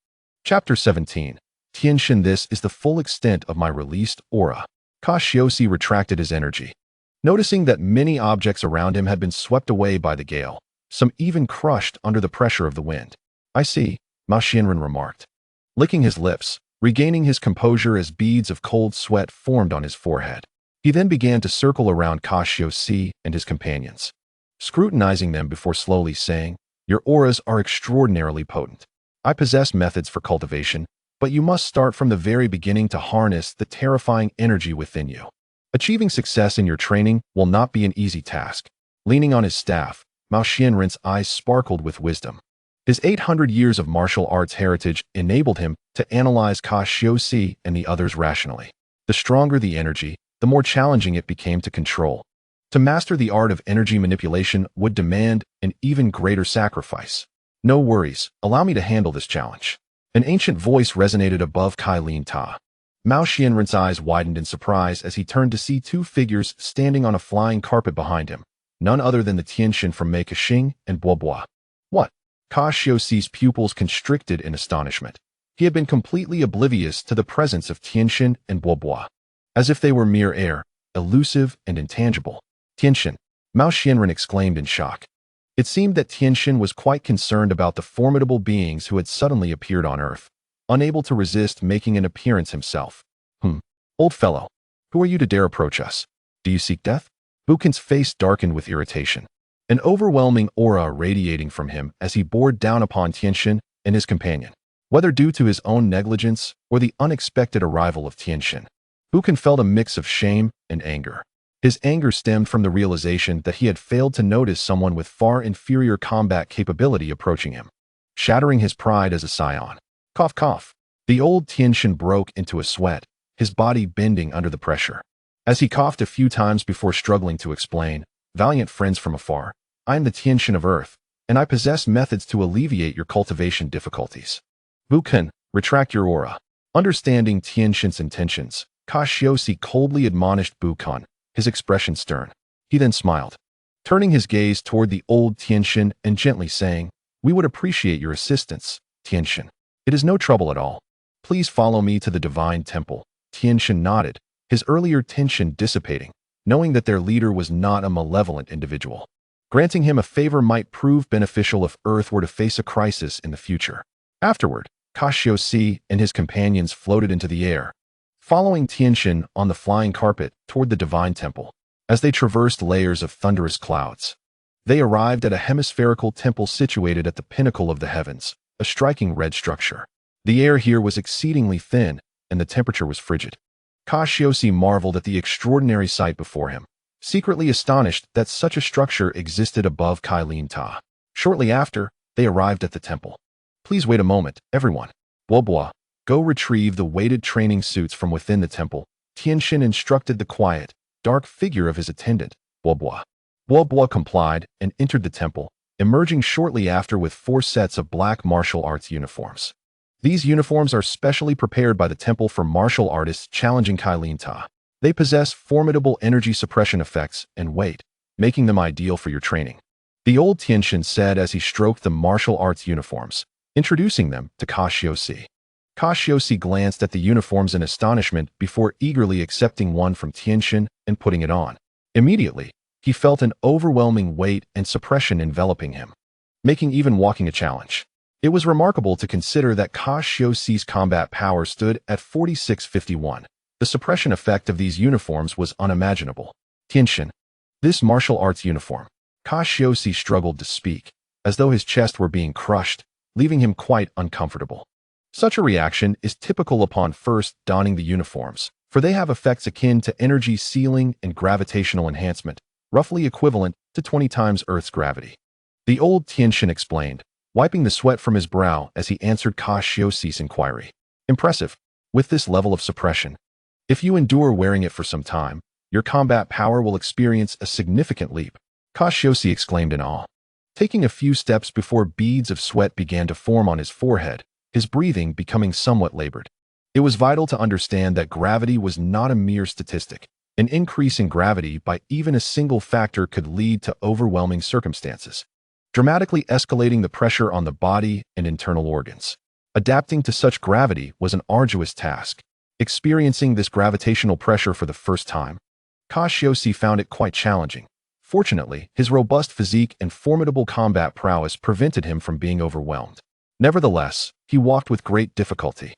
Chapter 17. Tianxin, this is the full extent of my released aura. Cassius retracted his energy, noticing that many objects around him had been swept away by the gale, some even crushed under the pressure of the wind. I see, Mao Xianren remarked, licking his lips, regaining his composure as beads of cold sweat formed on his forehead. He then began to circle around Cassius and his companions, scrutinizing them before slowly saying, "Your auras are extraordinarily potent. I possess methods for cultivation, but you must start from the very beginning to harness the terrifying energy within you. Achieving success in your training will not be an easy task." Leaning on his staff, Mao Xianren's eyes sparkled with wisdom. His 800 years of martial arts heritage enabled him to analyze Cassius and the others rationally. The stronger the energy, the more challenging it became to control. To master the art of energy manipulation would demand an even greater sacrifice. "No worries, allow me to handle this challenge." An ancient voice resonated above Kylene Ta. Mao Xianren's eyes widened in surprise as he turned to see 2 figures standing on a flying carpet behind him, none other than the Tianxin from Mei Kexing and Bobo. What? Cassius's pupils constricted in astonishment. He had been completely oblivious to the presence of Tianxin and Bobo, as if they were mere air, elusive and intangible. "Tianxin," Mao Xianren exclaimed in shock. It seemed that Tianxin was quite concerned about the formidable beings who had suddenly appeared on Earth, unable to resist making an appearance himself. Old fellow, who are you to dare approach us? Do you seek death?" Buchan's face darkened with irritation, an overwhelming aura radiating from him as he bore down upon Tianxin and his companion. Whether due to his own negligence or the unexpected arrival of Tianxin, Buchan felt a mix of shame and anger. His anger stemmed from the realization that he had failed to notice someone with far inferior combat capability approaching him, shattering his pride as a Saiyan. Cough, cough. The old Tianxin broke into a sweat, his body bending under the pressure. As he coughed a few times before struggling to explain, "Valiant friends from afar, I am the Tianxin of Earth, and I possess methods to alleviate your cultivation difficulties." "Buchan, retract your aura." Understanding Tianxin's intentions, Cassius coldly admonished Buchan, his expression stern. He then smiled, turning his gaze toward the old Tianxin and gently saying, "We would appreciate your assistance, Tianxin. It is no trouble at all. Please follow me to the divine temple." Tianxin nodded, his earlier tension dissipating, knowing that their leader was not a malevolent individual. Granting him a favor might prove beneficial if Earth were to face a crisis in the future. Afterward, Cassius and his companions floated into the air, following Tianxin on the flying carpet toward the divine temple. As they traversed layers of thunderous clouds, they arrived at a hemispherical temple situated at the pinnacle of the heavens, a striking red structure. The air here was exceedingly thin, and the temperature was frigid. Cassius marveled at the extraordinary sight before him, secretly astonished that such a structure existed above Kylin Ta. Shortly after, they arrived at the temple. Please wait a moment, everyone. Bobo, go retrieve the weighted training suits from within the temple. Tianxin instructed the quiet, dark figure of his attendant, Bobo. Bobo complied and entered the temple, emerging shortly after with 4 sets of black martial arts uniforms. These uniforms are specially prepared by the temple for martial artists challenging Kylin Ta. They possess formidable energy suppression effects and weight, making them ideal for your training. The old Tianxin said as he stroked the martial arts uniforms, introducing them to Cassius. Cassius glanced at the uniforms in astonishment before eagerly accepting one from Tianxin and putting it on. Immediately, he felt an overwhelming weight and suppression enveloping him, making even walking a challenge. It was remarkable to consider that Cassius's combat power stood at 4651. The suppression effect of these uniforms was unimaginable. Tianxin, this martial arts uniform. Cassius struggled to speak, as though his chest were being crushed, leaving him quite uncomfortable. Such a reaction is typical upon first donning the uniforms, for they have effects akin to energy sealing and gravitational enhancement, roughly equivalent to 20 times Earth's gravity. The old Tianxin explained, wiping the sweat from his brow as he answered Cassius's inquiry. Impressive. With this level of suppression, if you endure wearing it for some time, your combat power will experience a significant leap. Cassius exclaimed in awe. Taking a few steps before beads of sweat began to form on his forehead, his breathing becoming somewhat labored. It was vital to understand that gravity was not a mere statistic. An increase in gravity by even a single factor could lead to overwhelming circumstances, dramatically escalating the pressure on the body and internal organs. Adapting to such gravity was an arduous task. Experiencing this gravitational pressure for the first time, Cassius found it quite challenging. Fortunately, his robust physique and formidable combat prowess prevented him from being overwhelmed. Nevertheless, he walked with great difficulty,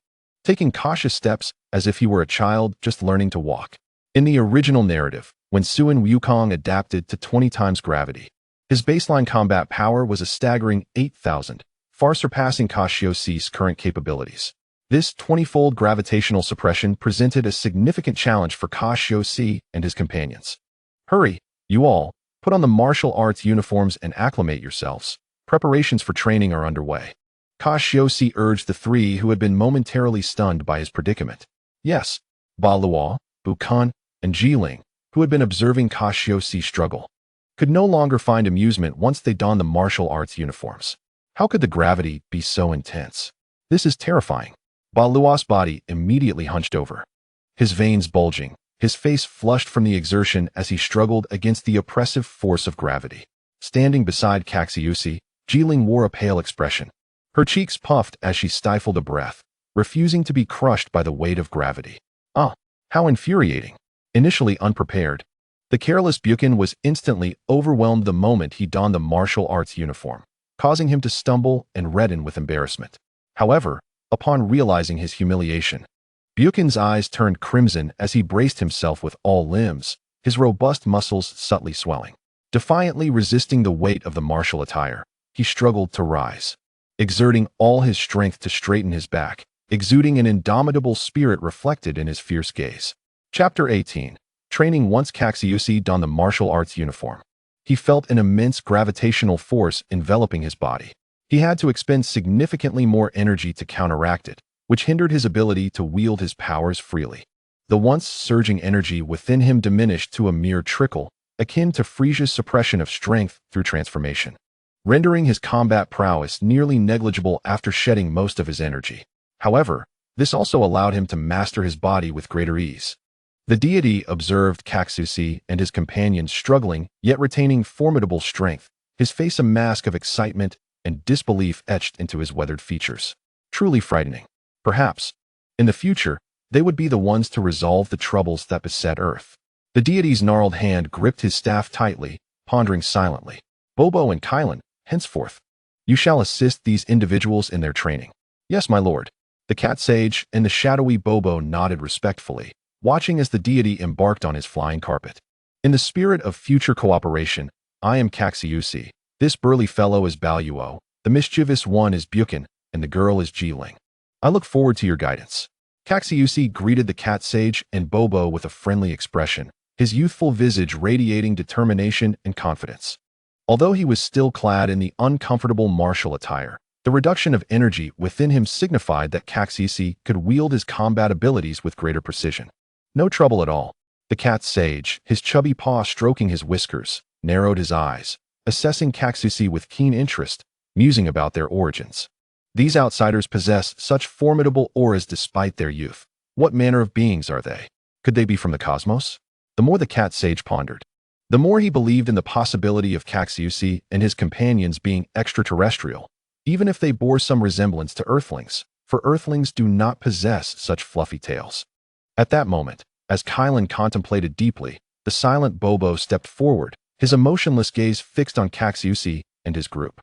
taking cautious steps as if he were a child just learning to walk. In the original narrative, when Suan Wukong adapted to 20 times gravity, his baseline combat power was a staggering 8,000, far surpassing Cassius's current capabilities. This 20-fold gravitational suppression presented a significant challenge for Cassius and his companions. Hurry, you all, put on the martial arts uniforms and acclimate yourselves. Preparations for training are underway. Cassius urged the 3 who had been momentarily stunned by his predicament. Yes, Ba Luo, Bu Kun, and Jiling, who had been observing Cassius struggle, could no longer find amusement once they donned the martial arts uniforms. How could the gravity be so intense? This is terrifying. Ba Luo's body immediately hunched over, his veins bulging, his face flushed from the exertion as he struggled against the oppressive force of gravity. Standing beside Cassius, Jiling wore a pale expression. Her cheeks puffed as she stifled a breath, refusing to be crushed by the weight of gravity. Ah, how infuriating. Initially unprepared, the careless Buchan was instantly overwhelmed the moment he donned the martial arts uniform, causing him to stumble and redden with embarrassment. However, upon realizing his humiliation, Buchan's eyes turned crimson as he braced himself with all limbs, his robust muscles subtly swelling. Defiantly resisting the weight of the martial attire, he struggled to rise, exerting all his strength to straighten his back, exuding an indomitable spirit reflected in his fierce gaze. Chapter 18. Training. Once Cassius donned the martial arts uniform, he felt an immense gravitational force enveloping his body. He had to expend significantly more energy to counteract it, which hindered his ability to wield his powers freely. The once surging energy within him diminished to a mere trickle, akin to Frieza's suppression of strength through transformation, rendering his combat prowess nearly negligible after shedding most of his energy. However, this also allowed him to master his body with greater ease. The deity observed Cassius and his companions struggling, yet retaining formidable strength, his face a mask of excitement and disbelief etched into his weathered features. Truly frightening. Perhaps, in the future, they would be the ones to resolve the troubles that beset Earth. The deity's gnarled hand gripped his staff tightly, pondering silently. Bobo and Kylan, henceforth, you shall assist these individuals in their training. Yes, my lord. The cat sage and the shadowy Bobo nodded respectfully, watching as the deity embarked on his flying carpet. In the spirit of future cooperation, I am Caxiusi. This burly fellow is Baluo, the mischievous one is Buchan, and the girl is Ji-Ling. I look forward to your guidance. Cassius greeted the cat sage and Bobo with a friendly expression, his youthful visage radiating determination and confidence. Although he was still clad in the uncomfortable martial attire, the reduction of energy within him signified that Cassius could wield his combat abilities with greater precision. No trouble at all. The cat sage, his chubby paw stroking his whiskers, narrowed his eyes, assessing Cassius with keen interest, musing about their origins. These outsiders possess such formidable auras despite their youth. What manner of beings are they? Could they be from the cosmos? The more the cat sage pondered, the more he believed in the possibility of Cassius and his companions being extraterrestrial, even if they bore some resemblance to Earthlings, for Earthlings do not possess such fluffy tails. At that moment, as Kylan contemplated deeply, the silent Bobo stepped forward, his emotionless gaze fixed on Cassius and his group.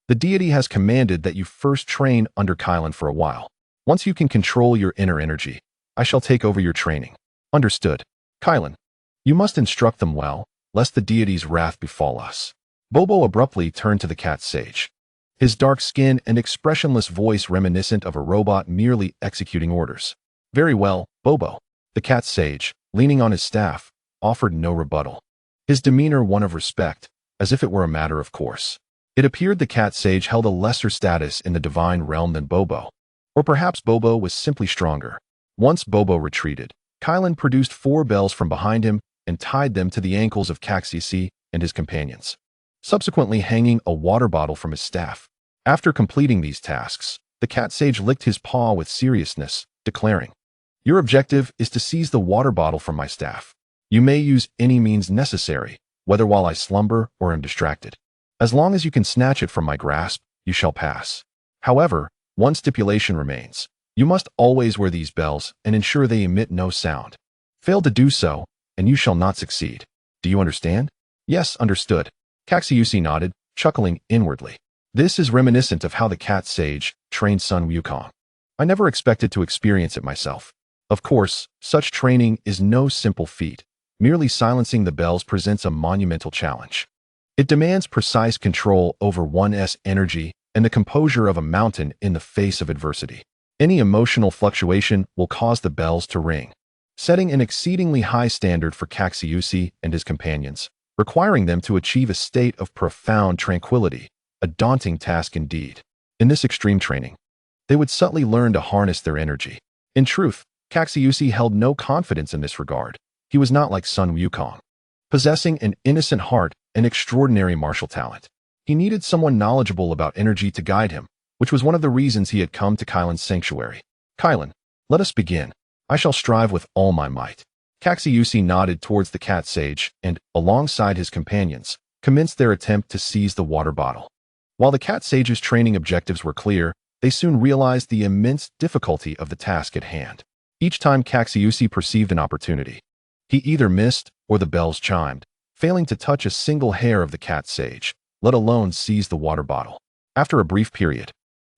The deity has commanded that you first train under Kylan for a while. Once you can control your inner energy, I shall take over your training. Understood. Kylan, you must instruct them well, lest the deity's wrath befall us. Bobo abruptly turned to the cat sage, his dark skin and expressionless voice reminiscent of a robot merely executing orders. Very well, Bobo. The cat sage, leaning on his staff, offered no rebuttal, his demeanor one of respect, as if it were a matter of course. It appeared the cat sage held a lesser status in the divine realm than Bobo. Or perhaps Bobo was simply stronger. Once Bobo retreated, Kylan produced 4 bells from behind him and tied them to the ankles of Cassius and his companions, subsequently hanging a water bottle from his staff. After completing these tasks, the cat sage licked his paw with seriousness, declaring, "Your objective is to seize the water bottle from my staff. You may use any means necessary, whether while I slumber or am distracted. As long as you can snatch it from my grasp, you shall pass. However, one stipulation remains. You must always wear these bells and ensure they emit no sound. Fail to do so, and you shall not succeed. Do you understand?" "Yes, understood." Cassius nodded, chuckling inwardly. This is reminiscent of how the cat sage trained Sun Wukong. I never expected to experience it myself. Of course, such training is no simple feat. Merely silencing the bells presents a monumental challenge. It demands precise control over one's energy and the composure of a mountain in the face of adversity. Any emotional fluctuation will cause the bells to ring, setting an exceedingly high standard for Cassius and his companions, requiring them to achieve a state of profound tranquility, a daunting task indeed. In this extreme training, they would subtly learn to harness their energy. In truth, Cassius held no confidence in this regard. He was not like Sun Wukong, possessing an innocent heart and extraordinary martial talent. He needed someone knowledgeable about energy to guide him, which was one of the reasons he had come to Kylan's sanctuary. "Kylan, let us begin. I shall strive with all my might." Cassius nodded towards the cat sage and, alongside his companions, commenced their attempt to seize the water bottle. While the cat sage's training objectives were clear, they soon realized the immense difficulty of the task at hand. Each time Cassius perceived an opportunity, he either missed or the bells chimed, failing to touch a single hair of the cat sage, let alone seize the water bottle. After a brief period,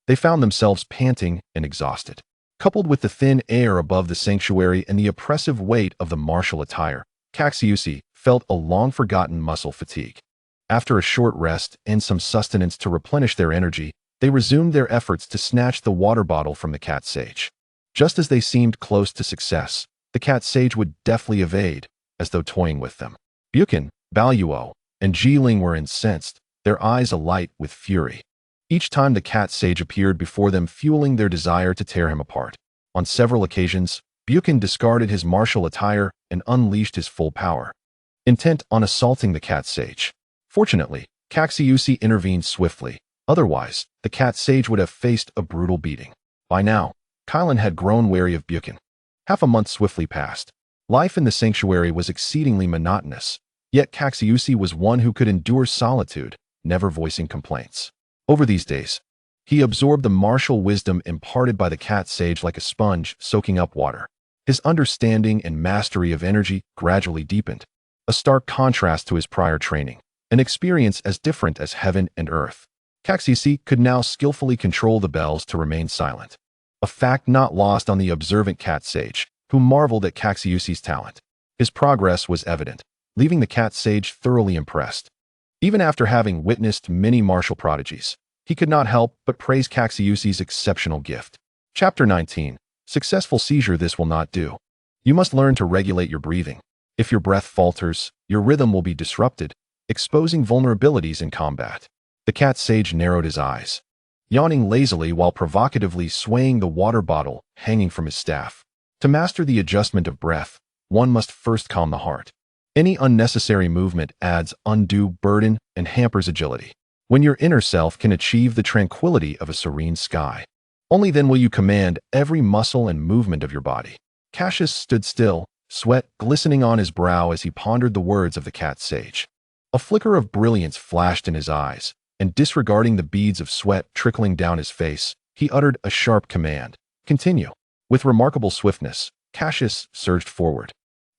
they found themselves panting and exhausted. Coupled with the thin air above the sanctuary and the oppressive weight of the martial attire, Cassius felt a long-forgotten muscle fatigue. After a short rest and some sustenance to replenish their energy, they resumed their efforts to snatch the water bottle from the cat sage. Just as they seemed close to success, the cat sage would deftly evade, as though toying with them. Buchan, Baluo, and Ji-Ling were incensed, their eyes alight with fury. Each time the cat sage appeared before them, fueling their desire to tear him apart. On several occasions, Buchan discarded his martial attire and unleashed his full power, intent on assaulting the cat sage. Fortunately, Cassius intervened swiftly. Otherwise, the cat sage would have faced a brutal beating. By now, Kylan had grown wary of Buchan. Half a month swiftly passed. Life in the sanctuary was exceedingly monotonous, yet Cassius was one who could endure solitude, never voicing complaints. Over these days, he absorbed the martial wisdom imparted by the cat sage like a sponge soaking up water. His understanding and mastery of energy gradually deepened, a stark contrast to his prior training, an experience as different as heaven and earth. Cassius could now skillfully control the bells to remain silent, a fact not lost on the observant cat sage, who marveled at Cassius's talent. His progress was evident, leaving the cat sage thoroughly impressed. Even after having witnessed many martial prodigies, He could not help but praise Cassius's exceptional gift. Chapter 19. Successful seizure. This will not do. You must learn to regulate your breathing. If your breath falters, your rhythm will be disrupted, exposing vulnerabilities in combat. The cat sage narrowed his eyes, yawning lazily while provocatively swaying the water bottle hanging from his staff. To master the adjustment of breath, one must first calm the heart. Any unnecessary movement adds undue burden and hampers agility. When your inner self can achieve the tranquility of a serene sky, only then will you command every muscle and movement of your body. Cassius stood still, sweat glistening on his brow as he pondered the words of the cat sage. A flicker of brilliance flashed in his eyes, and disregarding the beads of sweat trickling down his face, he uttered a sharp command. Continue. With remarkable swiftness, Cassius surged forward,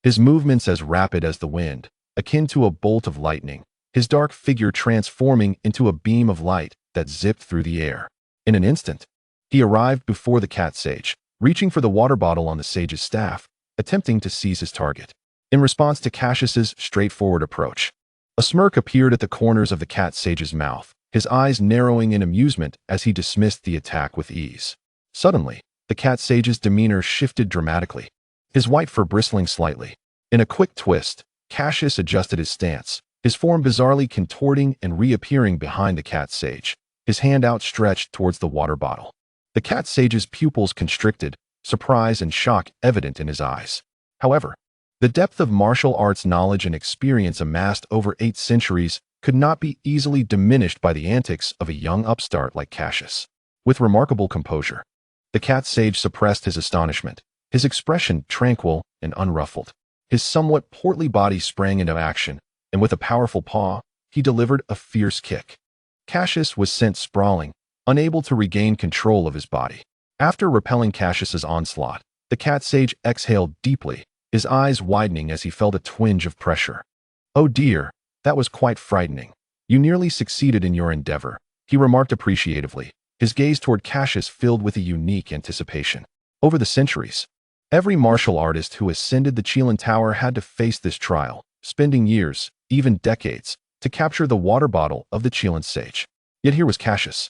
his movements as rapid as the wind, akin to a bolt of lightning, his dark figure transforming into a beam of light that zipped through the air. In an instant, he arrived before the cat sage, reaching for the water bottle on the sage's staff, attempting to seize his target. In response to Cassius's straightforward approach, a smirk appeared at the corners of the cat sage's mouth, his eyes narrowing in amusement as he dismissed the attack with ease. Suddenly, the cat sage's demeanor shifted dramatically, his white fur bristling slightly. In a quick twist, Cassius adjusted his stance, his form bizarrely contorting and reappearing behind the cat sage, his hand outstretched towards the water bottle. The cat sage's pupils constricted, surprise and shock evident in his eyes. However, the depth of martial arts knowledge and experience amassed over 8 centuries could not be easily diminished by the antics of a young upstart like Cassius. With remarkable composure, the cat sage suppressed his astonishment, his expression tranquil and unruffled. His somewhat portly body sprang into action, and with a powerful paw, he delivered a fierce kick. Cassius was sent sprawling, unable to regain control of his body. After repelling Cassius's onslaught, the cat sage exhaled deeply, his eyes widening as he felt a twinge of pressure. "Oh dear, that was quite frightening. You nearly succeeded in your endeavor," he remarked appreciatively, his gaze toward Cassius filled with a unique anticipation. Over the centuries, every martial artist who ascended the Qilin Tower had to face this trial, spending years, even decades, to capture the water bottle of the Qilin sage. Yet here was Cassius,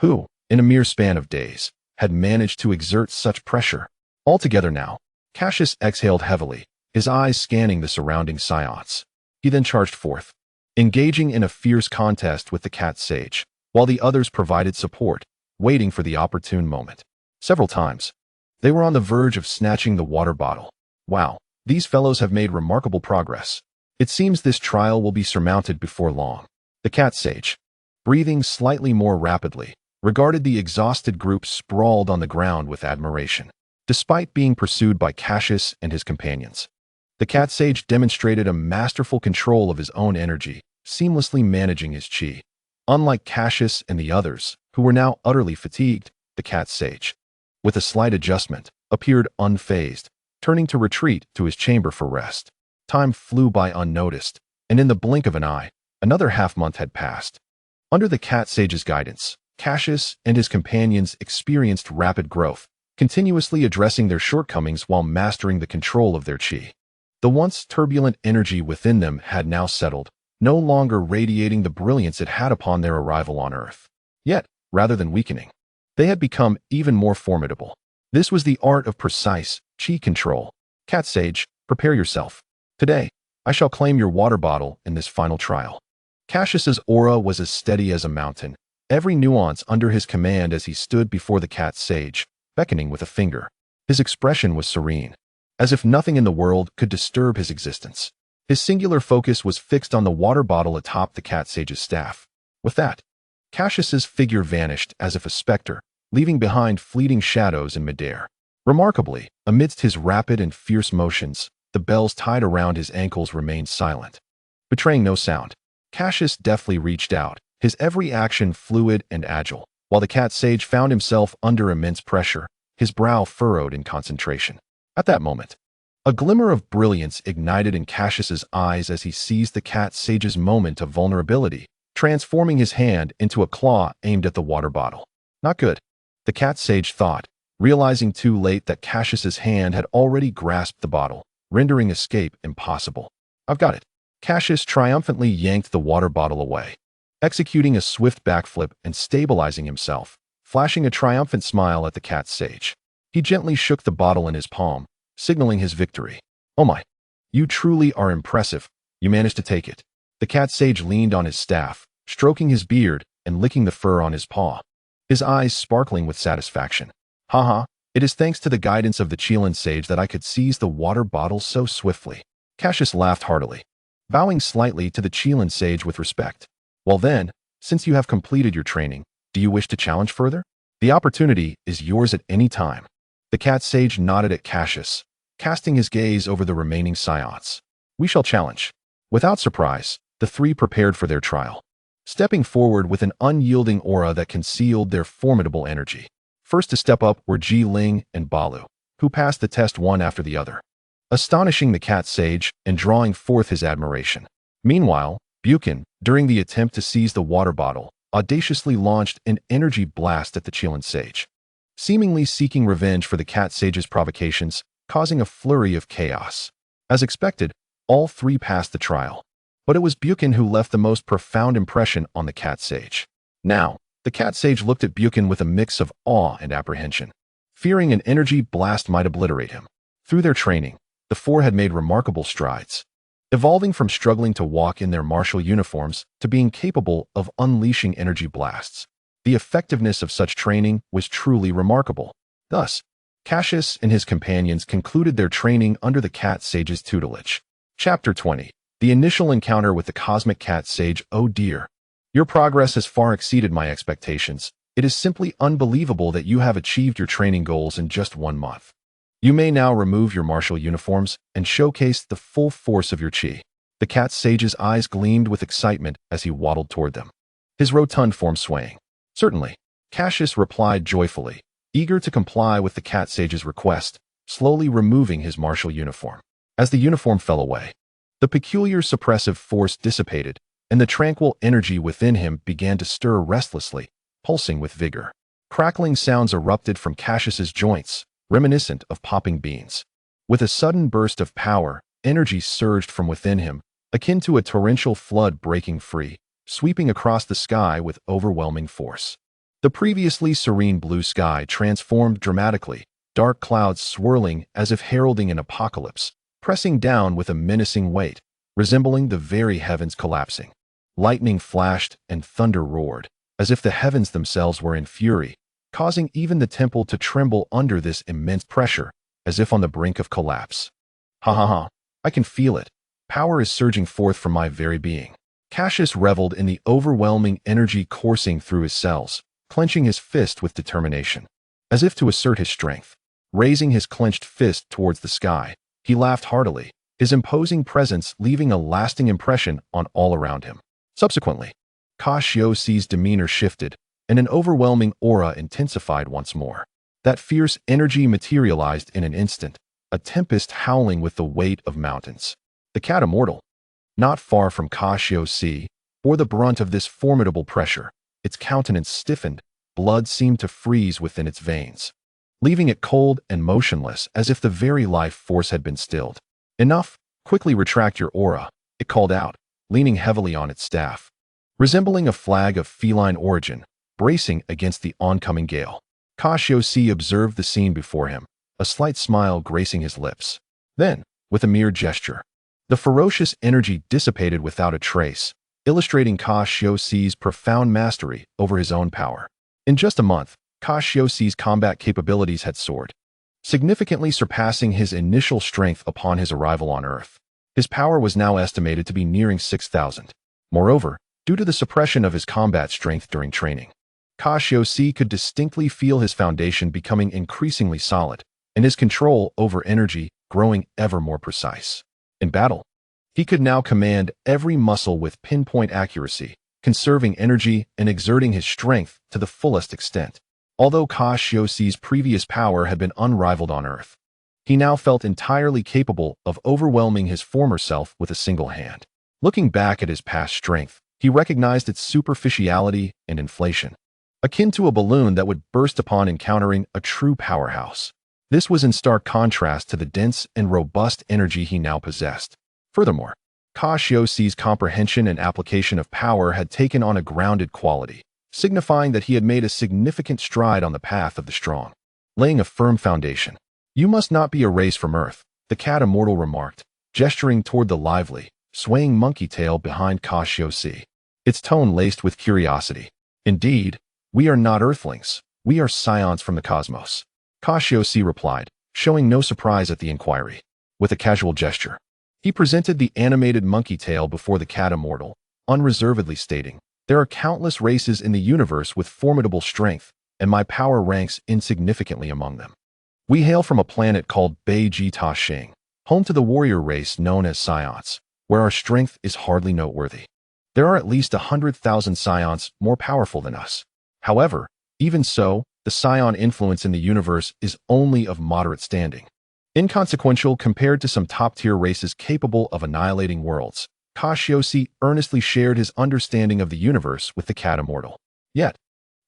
who, in a mere span of days, had managed to exert such pressure. Altogether now, Cassius exhaled heavily, his eyes scanning the surrounding scions. He then charged forth, engaging in a fierce contest with the cat sage, while the others provided support, waiting for the opportune moment. Several times, they were on the verge of snatching the water bottle. Wow, these fellows have made remarkable progress. It seems this trial will be surmounted before long. The cat sage, breathing slightly more rapidly, regarded the exhausted group sprawled on the ground with admiration. Despite being pursued by Cassius and his companions, the cat sage demonstrated a masterful control of his own energy, seamlessly managing his chi. Unlike Cassius and the others, who were now utterly fatigued, the cat sage, with a slight adjustment, appeared unfazed, turning to retreat to his chamber for rest. Time flew by unnoticed, and in the blink of an eye, another half-month had passed. Under the cat sage's guidance, Cassius and his companions experienced rapid growth, continuously addressing their shortcomings while mastering the control of their chi. The once turbulent energy within them had now settled, no longer radiating the brilliance it had upon their arrival on Earth. Yet, rather than weakening, they had become even more formidable. This was the art of precise chi control. Cat sage, prepare yourself. Today, I shall claim your water bottle in this final trial. Cassius's aura was as steady as a mountain, every nuance under his command as he stood before the cat sage, beckoning with a finger. His expression was serene, as if nothing in the world could disturb his existence. His singular focus was fixed on the water bottle atop the cat sage's staff. With that, Cassius's figure vanished as if a specter, leaving behind fleeting shadows in midair. Remarkably, amidst his rapid and fierce motions, the bells tied around his ankles remained silent. Betraying no sound, Cassius deftly reached out, his every action fluid and agile, while the cat sage found himself under immense pressure, his brow furrowed in concentration. At that moment, a glimmer of brilliance ignited in Cassius's eyes as he seized the cat sage's moment of vulnerability, transforming his hand into a claw aimed at the water bottle. Not good, the cat sage thought, realizing too late that Cassius's hand had already grasped the bottle, rendering escape impossible. "I've got it." Cassius triumphantly yanked the water bottle away. executing a swift backflip and stabilizing himself, flashing a triumphant smile at the cat sage. He gently shook the bottle in his palm, signaling his victory. "Oh my, you truly are impressive. You managed to take it." The cat sage leaned on his staff, stroking his beard and licking the fur on his paw, his eyes sparkling with satisfaction. "Haha, it is thanks to the guidance of the Chilan sage that I could seize the water bottle so swiftly." Cassius laughed heartily, bowing slightly to the Chilan sage with respect. "Well then, since you have completed your training, do you wish to challenge further? The opportunity is yours at any time." The cat sage nodded at Cassius, casting his gaze over the remaining Saiyans. "We shall challenge." Without surprise, the three prepared for their trial, stepping forward with an unyielding aura that concealed their formidable energy. First to step up were Ji Ling and Balu, who passed the test one after the other, astonishing the cat sage and drawing forth his admiration. Meanwhile, Buchan, during the attempt to seize the water bottle, audaciously launched an energy blast at the Chilan sage, seemingly seeking revenge for the cat sage's provocations, causing a flurry of chaos. As expected, all three passed the trial, but it was Buchan who left the most profound impression on the cat sage. Now, the cat sage looked at Buchan with a mix of awe and apprehension, fearing an energy blast might obliterate him. Through their training, the four had made remarkable strides, evolving from struggling to walk in their martial uniforms to being capable of unleashing energy blasts. The effectiveness of such training was truly remarkable. Thus, Cassius and his companions concluded their training under the cat sage's tutelage. Chapter 20. The initial encounter with the cosmic cat sage. "Oh dear. Your progress has far exceeded my expectations. It is simply unbelievable that you have achieved your training goals in just 1 month. You may now remove your martial uniforms and showcase the full force of your chi." The cat sage's eyes gleamed with excitement as he waddled toward them, his rotund form swaying. "Certainly," Cassius replied joyfully, eager to comply with the cat sage's request, slowly removing his martial uniform. As the uniform fell away, the peculiar suppressive force dissipated, and the tranquil energy within him began to stir restlessly, pulsing with vigor. Crackling sounds erupted from Cassius's joints, reminiscent of popping beans. With a sudden burst of power, energy surged from within him, akin to a torrential flood breaking free, sweeping across the sky with overwhelming force. The previously serene blue sky transformed dramatically, dark clouds swirling as if heralding an apocalypse, pressing down with a menacing weight, resembling the very heavens collapsing. Lightning flashed and thunder roared, as if the heavens themselves were in fury, causing even the temple to tremble under this immense pressure, as if on the brink of collapse. "Ha ha ha, I can feel it. Power is surging forth from my very being." Cassius reveled in the overwhelming energy coursing through his cells, clenching his fist with determination, as if to assert his strength. Raising his clenched fist towards the sky, he laughed heartily, his imposing presence leaving a lasting impression on all around him. Subsequently, Cassius's demeanor shifted, and an overwhelming aura intensified once more. That fierce energy materialized in an instant, a tempest howling with the weight of mountains. The cat immortal, not far from Cassius, bore the brunt of this formidable pressure. Its countenance stiffened, blood seemed to freeze within its veins, leaving it cold and motionless as if the very life force had been stilled. "Enough, quickly retract your aura," it called out, leaning heavily on its staff, resembling a flag of feline origin, bracing against the oncoming gale. Cassius observed the scene before him, a slight smile gracing his lips. Then, with a mere gesture, the ferocious energy dissipated without a trace, illustrating Cassius's profound mastery over his own power. In just a month, Cassius's combat capabilities had soared, significantly surpassing his initial strength upon his arrival on Earth. His power was now estimated to be nearing 6,000. Moreover, due to the suppression of his combat strength during training, Cassius could distinctly feel his foundation becoming increasingly solid, and his control over energy growing ever more precise. In battle, he could now command every muscle with pinpoint accuracy, conserving energy and exerting his strength to the fullest extent. Although Cassius's previous power had been unrivaled on Earth, he now felt entirely capable of overwhelming his former self with a single hand. Looking back at his past strength, he recognized its superficiality and inflation, akin to a balloon that would burst upon encountering a true powerhouse. This was in stark contrast to the dense and robust energy he now possessed. Furthermore, Cassius's comprehension and application of power had taken on a grounded quality, signifying that he had made a significant stride on the path of the strong, laying a firm foundation. "You must not be erased from Earth," the cat immortal remarked, gesturing toward the lively, swaying monkey tail behind Cassius, its tone laced with curiosity. "Indeed, we are not Earthlings. We are Scions from the cosmos," Cassius replied, showing no surprise at the inquiry. With a casual gesture, he presented the animated monkey tail before the cat immortal, unreservedly stating, "There are countless races in the universe with formidable strength, and my power ranks insignificantly among them. We hail from a planet called Vegeta, home to the warrior race known as Saiyans, where our strength is hardly noteworthy. There are at least 100,000 Saiyans more powerful than us. However, even so, the Saiyan influence in the universe is only of moderate standing, inconsequential compared to some top-tier races capable of annihilating worlds." Cassius earnestly shared his understanding of the universe with the cat immortal. Yet,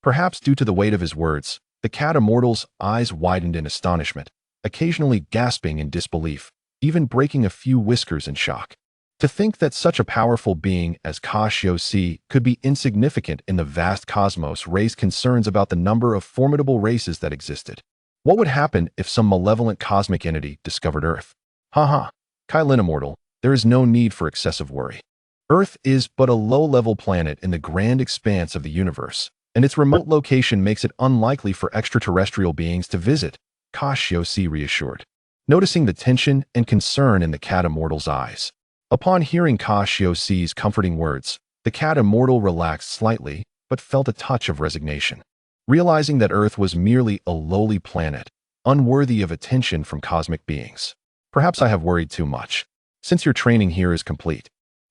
perhaps due to the weight of his words, the cat immortal's eyes widened in astonishment, occasionally gasping in disbelief, even breaking a few whiskers in shock. To think that such a powerful being as Cassius could be insignificant in the vast cosmos raised concerns about the number of formidable races that existed. What would happen if some malevolent cosmic entity discovered Earth? Haha, Kylin Immortal, there is no need for excessive worry. Earth is but a low-level planet in the grand expanse of the universe, and its remote location makes it unlikely for extraterrestrial beings to visit, Cassius reassured, noticing the tension and concern in the cat immortal's eyes. Upon hearing Cassius's comforting words, the cat immortal relaxed slightly, but felt a touch of resignation. Realizing that Earth was merely a lowly planet, unworthy of attention from cosmic beings. "Perhaps I have worried too much. Since your training here is complete,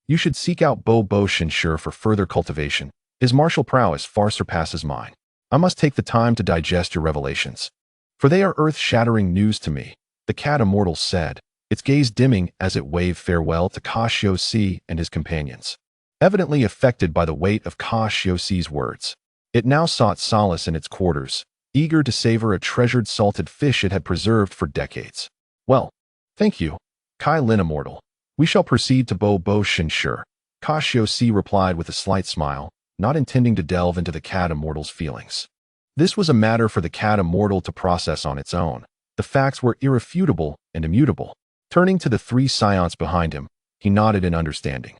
you should seek out Bo Shinshure for further cultivation. His martial prowess far surpasses mine. I must take the time to digest your revelations, for they are earth-shattering news to me," the cat immortal said, its gaze dimming as it waved farewell to Cassius and his companions. Evidently affected by the weight of Cassius's words, it now sought solace in its quarters, eager to savor a treasured salted fish it had preserved for decades. "Well, thank you, Kylin Immortal. We shall proceed to Bo Shinshure," Cassius replied with a slight smile, not intending to delve into the cat immortal's feelings. This was a matter for the cat immortal to process on its own. The facts were irrefutable and immutable. Turning to the three Scions behind him, he nodded in understanding,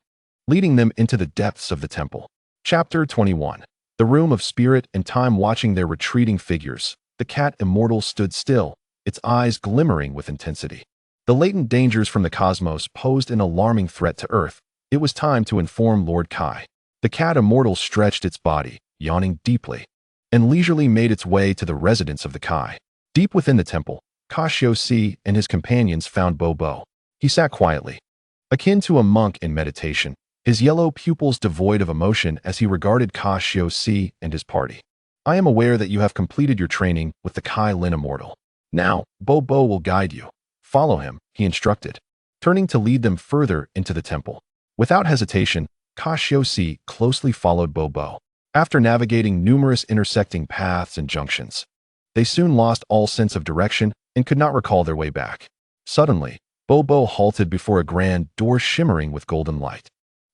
leading them into the depths of the temple. Chapter 21. The Room of Spirit and Time. Watching their retreating figures, the cat immortal stood still, its eyes glimmering with intensity. The latent dangers from the cosmos posed an alarming threat to Earth. It was time to inform Lord Kai. The cat immortal stretched its body, yawning deeply, and leisurely made its way to the residence of the Kai. Deep within the temple, Cassius and his companions found Bo. He sat quietly, akin to a monk in meditation, his yellow pupils devoid of emotion as he regarded Cassius and his party. "I am aware that you have completed your training with the Kylin Immortal. Now, Bo will guide you. Follow him," he instructed, turning to lead them further into the temple. Without hesitation, Cassius closely followed Bo. After navigating numerous intersecting paths and junctions, they soon lost all sense of direction and could not recall their way back. Suddenly, Bo halted before a grand door shimmering with golden light.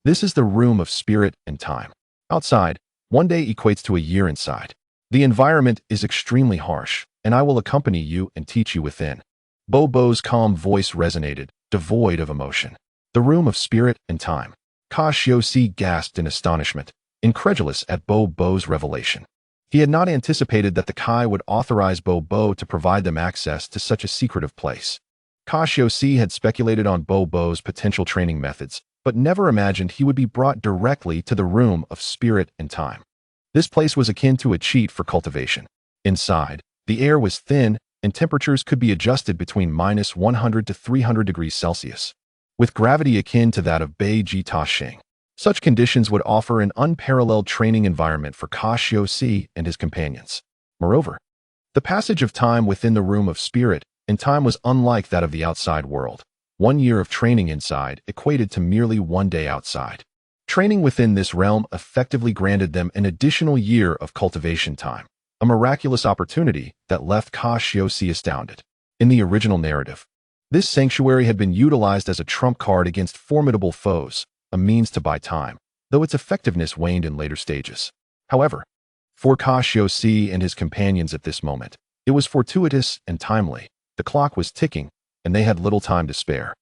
"This is the Room of Spirit and Time. Outside, one day equates to a year inside. The environment is extremely harsh, and I will accompany you and teach you within." Bo's calm voice resonated, devoid of emotion. "The Room of Spirit and Time." Cassius gasped in astonishment, incredulous at Bo's revelation. He had not anticipated that the Kai would authorize Bo to provide them access to such a secretive place. Cassius had speculated on Bo's potential training methods, but never imagined he would be brought directly to the Room of Spirit and Time. This place was akin to a cheat for cultivation. Inside, the air was thin, and temperatures could be adjusted between -100 to 300 degrees Celsius, with gravity akin to that of Vegeta. Such conditions would offer an unparalleled training environment for Cassius and his companions. Moreover, the passage of time within the Room of Spirit and Time was unlike that of the outside world. 1 year of training inside equated to merely 1 day outside. Training within this realm effectively granted them an additional year of cultivation time, a miraculous opportunity that left Cassius astounded. In the original narrative, This sanctuary had been utilized as a trump card against formidable foes, a means to buy time, though its effectiveness waned in later stages. However, for Cassius and his companions at this moment, it was fortuitous and timely. The clock was ticking, and they had little time to spare.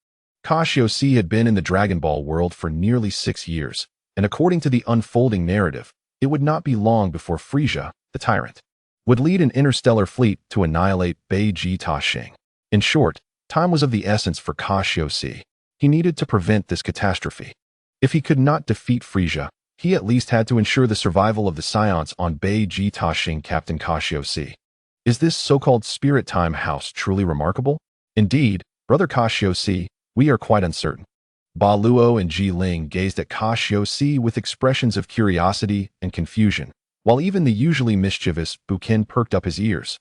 Cassius had been in the Dragon Ball world for nearly 6 years, and according to the unfolding narrative, it would not be long before Frieza, the tyrant, would lead an interstellar fleet to annihilate Vegeta. In short, time was of the essence for Cassius. He needed to prevent this catastrophe. If he could not defeat Frieza, he at least had to ensure the survival of the Saiyans on Vegeta. Captain Cassius. Is this so-called Spirit Time House truly remarkable? Indeed, Brother Cassius, we are quite uncertain. Ba Luo and Ji Ling gazed at Cassius with expressions of curiosity and confusion, while even the usually mischievous Bukin perked up his ears,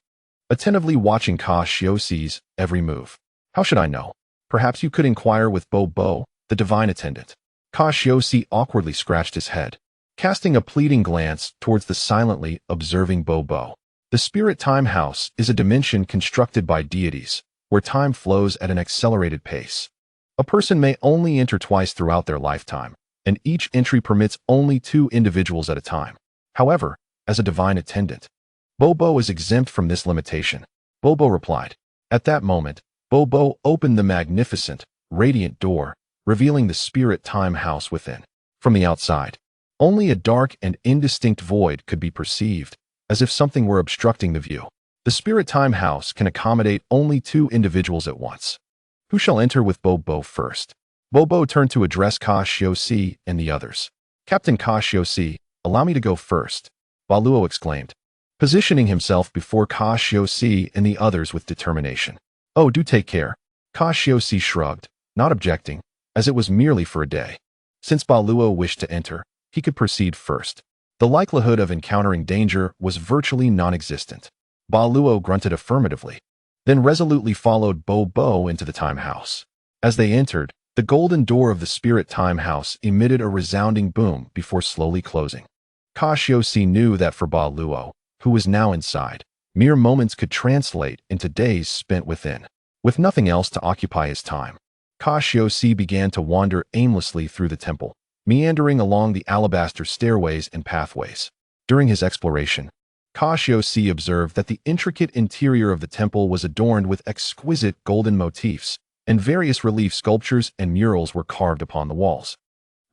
attentively watching Cassius's every move. How should I know? Perhaps you could inquire with Bo, the divine attendant. Cassius awkwardly scratched his head, casting a pleading glance towards the silently observing Bo. The Spirit Time House is a dimension constructed by deities, where time flows at an accelerated pace. A person may only enter twice throughout their lifetime, and each entry permits only 2 individuals at a time. However, as a divine attendant, Bo is exempt from this limitation. Bo replied. At that moment, Bo opened the magnificent, radiant door, revealing the Spirit Time House within. From the outside, only a dark and indistinct void could be perceived, as if something were obstructing the view. The Spirit Time House can accommodate only 2 individuals at once. Who shall enter with Bo first? Bo turned to address Cassius and the others. Captain Cassius, allow me to go first, Ba Luo exclaimed, positioning himself before Cassius and the others with determination. Oh, do take care. Cassius shrugged, not objecting, as it was merely for a day. Since Ba Luo wished to enter, he could proceed first. The likelihood of encountering danger was virtually non-existent. Ba Luo grunted affirmatively, then resolutely followed Bo into the time house. As they entered, the golden door of the Spirit Time House emitted a resounding boom before slowly closing. Cassius knew that for Ba Luo, who was now inside, mere moments could translate into days spent within. With nothing else to occupy his time, Cassius began to wander aimlessly through the temple, meandering along the alabaster stairways and pathways. During his exploration, Cassius observed that the intricate interior of the temple was adorned with exquisite golden motifs, and various relief sculptures and murals were carved upon the walls,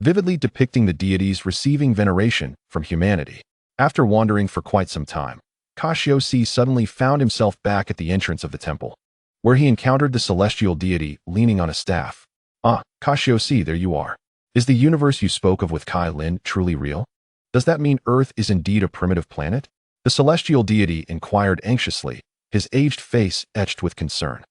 vividly depicting the deities receiving veneration from humanity. After wandering for quite some time, Cassius suddenly found himself back at the entrance of the temple, where he encountered the celestial deity leaning on a staff. Ah, Cassius, there you are. Is the universe you spoke of with Kai Lin truly real? Does that mean Earth is indeed a primitive planet? The celestial deity inquired anxiously, his aged face etched with concern.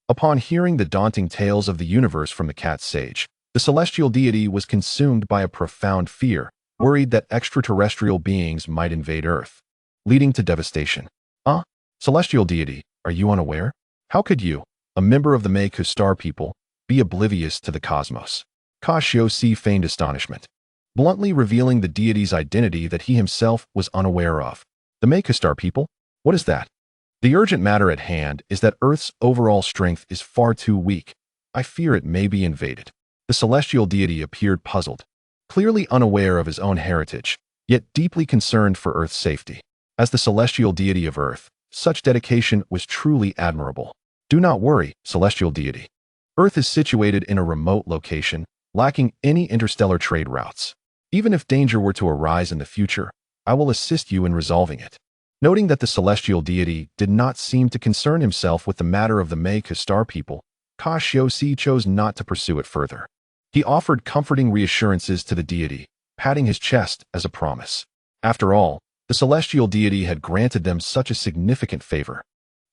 Upon hearing the daunting tales of the universe from the cat sage, the celestial deity was consumed by a profound fear, worried that extraterrestrial beings might invade Earth, leading to devastation. Ah, celestial deity, are you unaware? How could you, a member of the Meiku star people, be oblivious to the cosmos? Cassius feigned astonishment, bluntly revealing the deity's identity that he himself was unaware of. The Meiku star people? What is that? The urgent matter at hand is that Earth's overall strength is far too weak. I fear it may be invaded. The celestial deity appeared puzzled, clearly unaware of his own heritage, yet deeply concerned for Earth's safety. As the celestial deity of Earth, such dedication was truly admirable. Do not worry, celestial deity. Earth is situated in a remote location, lacking any interstellar trade routes. Even if danger were to arise in the future, I will assist you in resolving it. Noting that the celestial deity did not seem to concern himself with the matter of the Meiku star people, Cassius chose not to pursue it further. He offered comforting reassurances to the deity, patting his chest as a promise. After all, the celestial deity had granted them such a significant favor.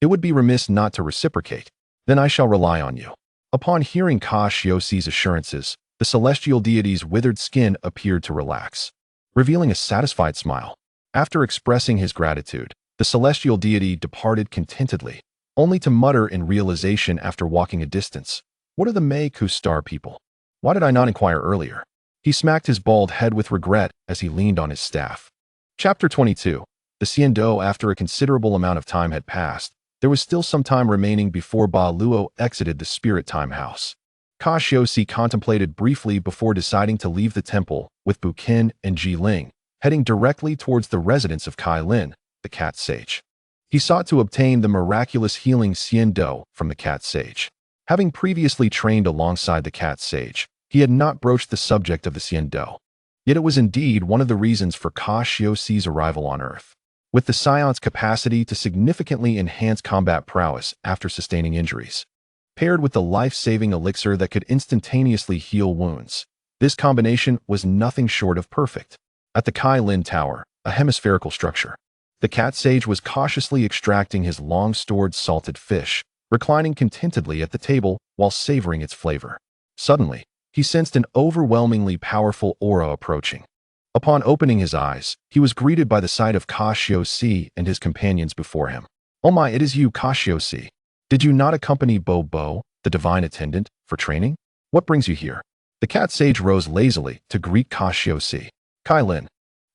It would be remiss not to reciprocate. Then I shall rely on you. Upon hearing Cassius's assurances, the celestial deity's withered skin appeared to relax, revealing a satisfied smile. After expressing his gratitude, the celestial deity departed contentedly, only to mutter in realization after walking a distance. What are the Meiku star people? Why did I not inquire earlier? He smacked his bald head with regret as he leaned on his staff. Chapter 22. The Saiyan. After a considerable amount of time had passed, There was still some time remaining before Ba Luo exited the Spirit Time House. Cassius contemplated briefly before deciding to leave the temple with Buqin and Ji Ling, heading directly towards the residence of Kai Lin, the cat sage. He sought to obtain the miraculous healing Xian Do from the cat sage. Having previously trained alongside the cat sage, he had not broached the subject of the Xian Do. Yet it was indeed one of the reasons for Cassius's arrival on Earth. With the Saiyan's capacity to significantly enhance combat prowess after sustaining injuries, paired with the life-saving elixir that could instantaneously heal wounds, this combination was nothing short of perfect. At the Kai Lin Tower, a hemispherical structure, the cat sage was cautiously extracting his long-stored salted fish, reclining contentedly at the table while savoring its flavor. Suddenly, he sensed an overwhelmingly powerful aura approaching. Upon opening his eyes, he was greeted by the sight of Cassius and his companions before him. "Oh my, it is you, Cassius. Did you not accompany Bo, the divine attendant, for training? What brings you here?" The cat sage rose lazily to greet Cassius. "Kai Lin,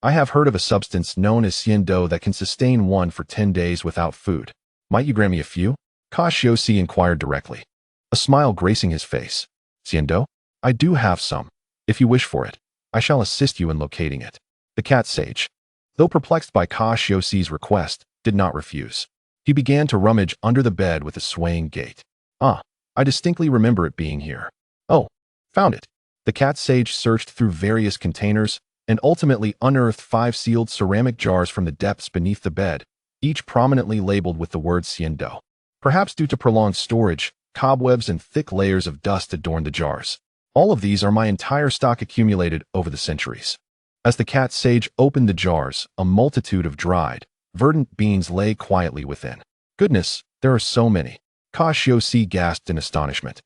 I have heard of a substance known as Xian Do that can sustain one for 10 days without food. Might you grant me a few?" Cassius inquired directly, a smile gracing his face. "Xian Do? I do have some. If you wish for it, I shall assist you in locating it." The cat sage, though perplexed by Cassius's request, did not refuse. He began to rummage under the bed with a swaying gait. "Ah, I distinctly remember it being here. Oh, found it." The cat sage searched through various containers and ultimately unearthed 5 sealed ceramic jars from the depths beneath the bed, each prominently labeled with the word Xian Do. Perhaps due to prolonged storage, cobwebs and thick layers of dust adorned the jars. "All of these are my entire stock accumulated over the centuries." As the cat sage opened the jars, a multitude of dried, verdant beans lay quietly within. "Goodness, there are so many." Cassius gasped in astonishment,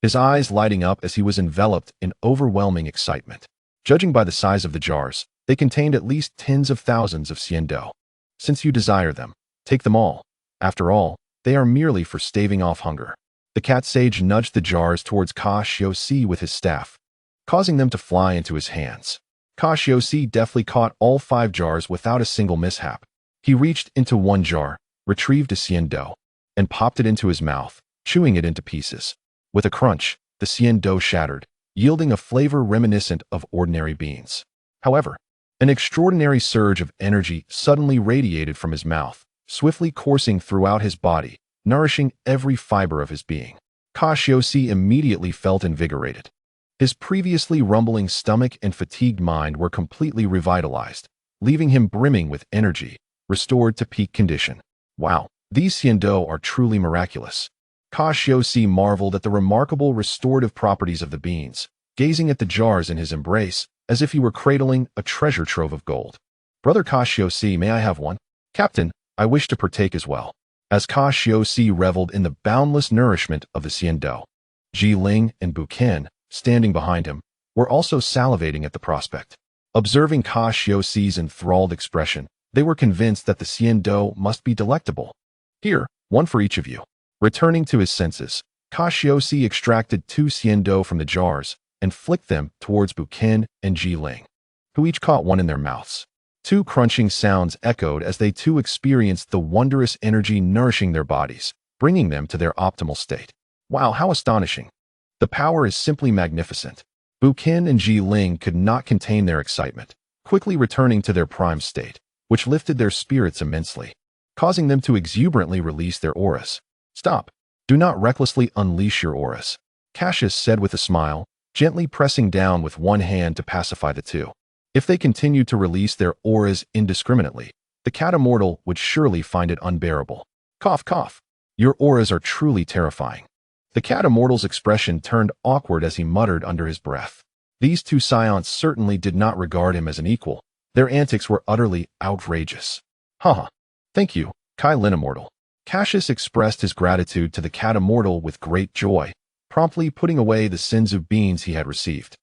his eyes lighting up as he was enveloped in overwhelming excitement. Judging by the size of the jars, they contained at least tens of thousands of Xian Do. "Since you desire them, take them all. After all, they are merely for staving off hunger." The cat sage nudged the jars towards Cassius with his staff, causing them to fly into his hands. Cassius deftly caught all 5 jars without a single mishap. He reached into one jar, retrieved a Xian Do, and popped it into his mouth, chewing it into pieces. With a crunch, the Xian Do shattered, yielding a flavor reminiscent of ordinary beans. However, an extraordinary surge of energy suddenly radiated from his mouth, swiftly coursing throughout his body, nourishing every fiber of his being. Cassius immediately felt invigorated. His previously rumbling stomach and fatigued mind were completely revitalized, leaving him brimming with energy, restored to peak condition. "Wow, these Xian Do are truly miraculous." Cassius marveled at the remarkable restorative properties of the beans, gazing at the jars in his embrace as if he were cradling a treasure trove of gold. "Brother Cassius, may I have one?" "Captain, I wish to partake as well." As Cassius reveled in the boundless nourishment of the Xian Do, Ji Ling and Buqin, standing behind him, were also salivating at the prospect. Observing Cassius's enthralled expression, they were convinced that the Xian Do must be delectable. "Here, one for each of you." Returning to his senses, Cassius extracted 2 Xian Do from the jars and flicked them towards Buqin and Ji Ling, who each caught one in their mouths. 2 crunching sounds echoed as they too experienced the wondrous energy nourishing their bodies, bringing them to their optimal state. "Wow, how astonishing. The power is simply magnificent." Buqin and Ji Ling could not contain their excitement, quickly returning to their prime state, which lifted their spirits immensely, causing them to exuberantly release their auras. "Stop. Do not recklessly unleash your auras," Cassius said with a smile, gently pressing down with one hand to pacify the 2. If they continued to release their auras indiscriminately, the cat immortal would surely find it unbearable. "Cough, cough. Your auras are truly terrifying." The cat immortal's expression turned awkward as he muttered under his breath. These 2 Saiyans certainly did not regard him as an equal. Their antics were utterly outrageous. "Haha. Thank you, Kai Lin Immortal." Cassius expressed his gratitude to the cat immortal with great joy, promptly putting away the senzu beans he had received.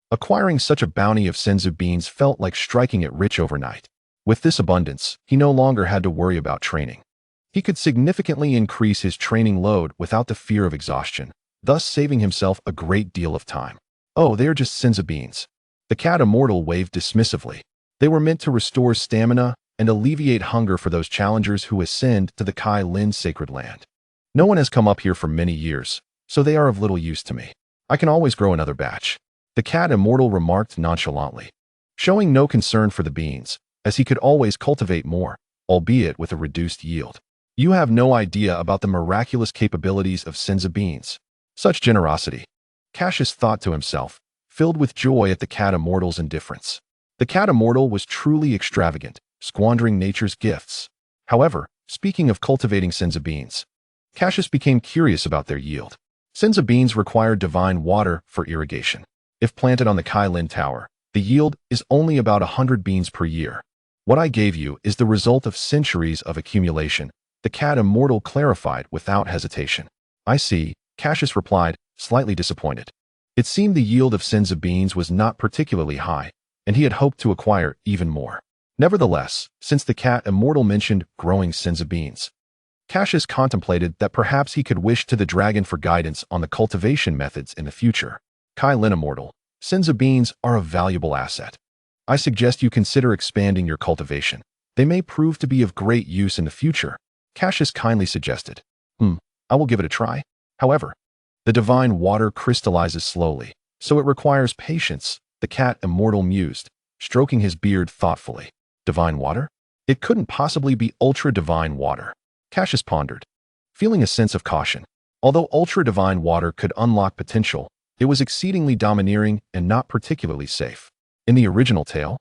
Acquiring such a bounty of senzu beans felt like striking it rich overnight. With this abundance, he no longer had to worry about training. He could significantly increase his training load without the fear of exhaustion, thus saving himself a great deal of time. "Oh, they are just senzu beans." The cat immortal waved dismissively. "They were meant to restore stamina, and alleviate hunger for those challengers who ascend to the Kai Lin sacred land. No one has come up here for many years, so they are of little use to me. I can always grow another batch. The cat immortal remarked nonchalantly, showing no concern for the beans, as he could always cultivate more, albeit with a reduced yield. You have no idea about the miraculous capabilities of Senza beans. Such generosity. Cassius thought to himself, filled with joy at the cat immortal's indifference. The cat immortal was truly extravagant, squandering nature's gifts. However, speaking of cultivating Senza beans, Cassius became curious about their yield. Senza beans require divine water for irrigation. If planted on the Kai Lin Tower, the yield is only about 100 beans per year. What I gave you is the result of centuries of accumulation, the cat immortal clarified without hesitation. I see, Cassius replied, slightly disappointed. It seemed the yield of Senza beans was not particularly high, and he had hoped to acquire even more. Nevertheless, since the cat immortal mentioned growing Senza beans, Cassius contemplated that perhaps he could wish to the dragon for guidance on the cultivation methods in the future. Kai Lin immortal, Senza beans are a valuable asset. I suggest you consider expanding your cultivation. They may prove to be of great use in the future, Cassius kindly suggested. I will give it a try. However, the divine water crystallizes slowly, so it requires patience, the cat immortal mused, stroking his beard thoughtfully. Divine water? It couldn't possibly be ultra-divine water. Cassius pondered, feeling a sense of caution. Although ultra-divine water could unlock potential, it was exceedingly domineering and not particularly safe. In the original tale,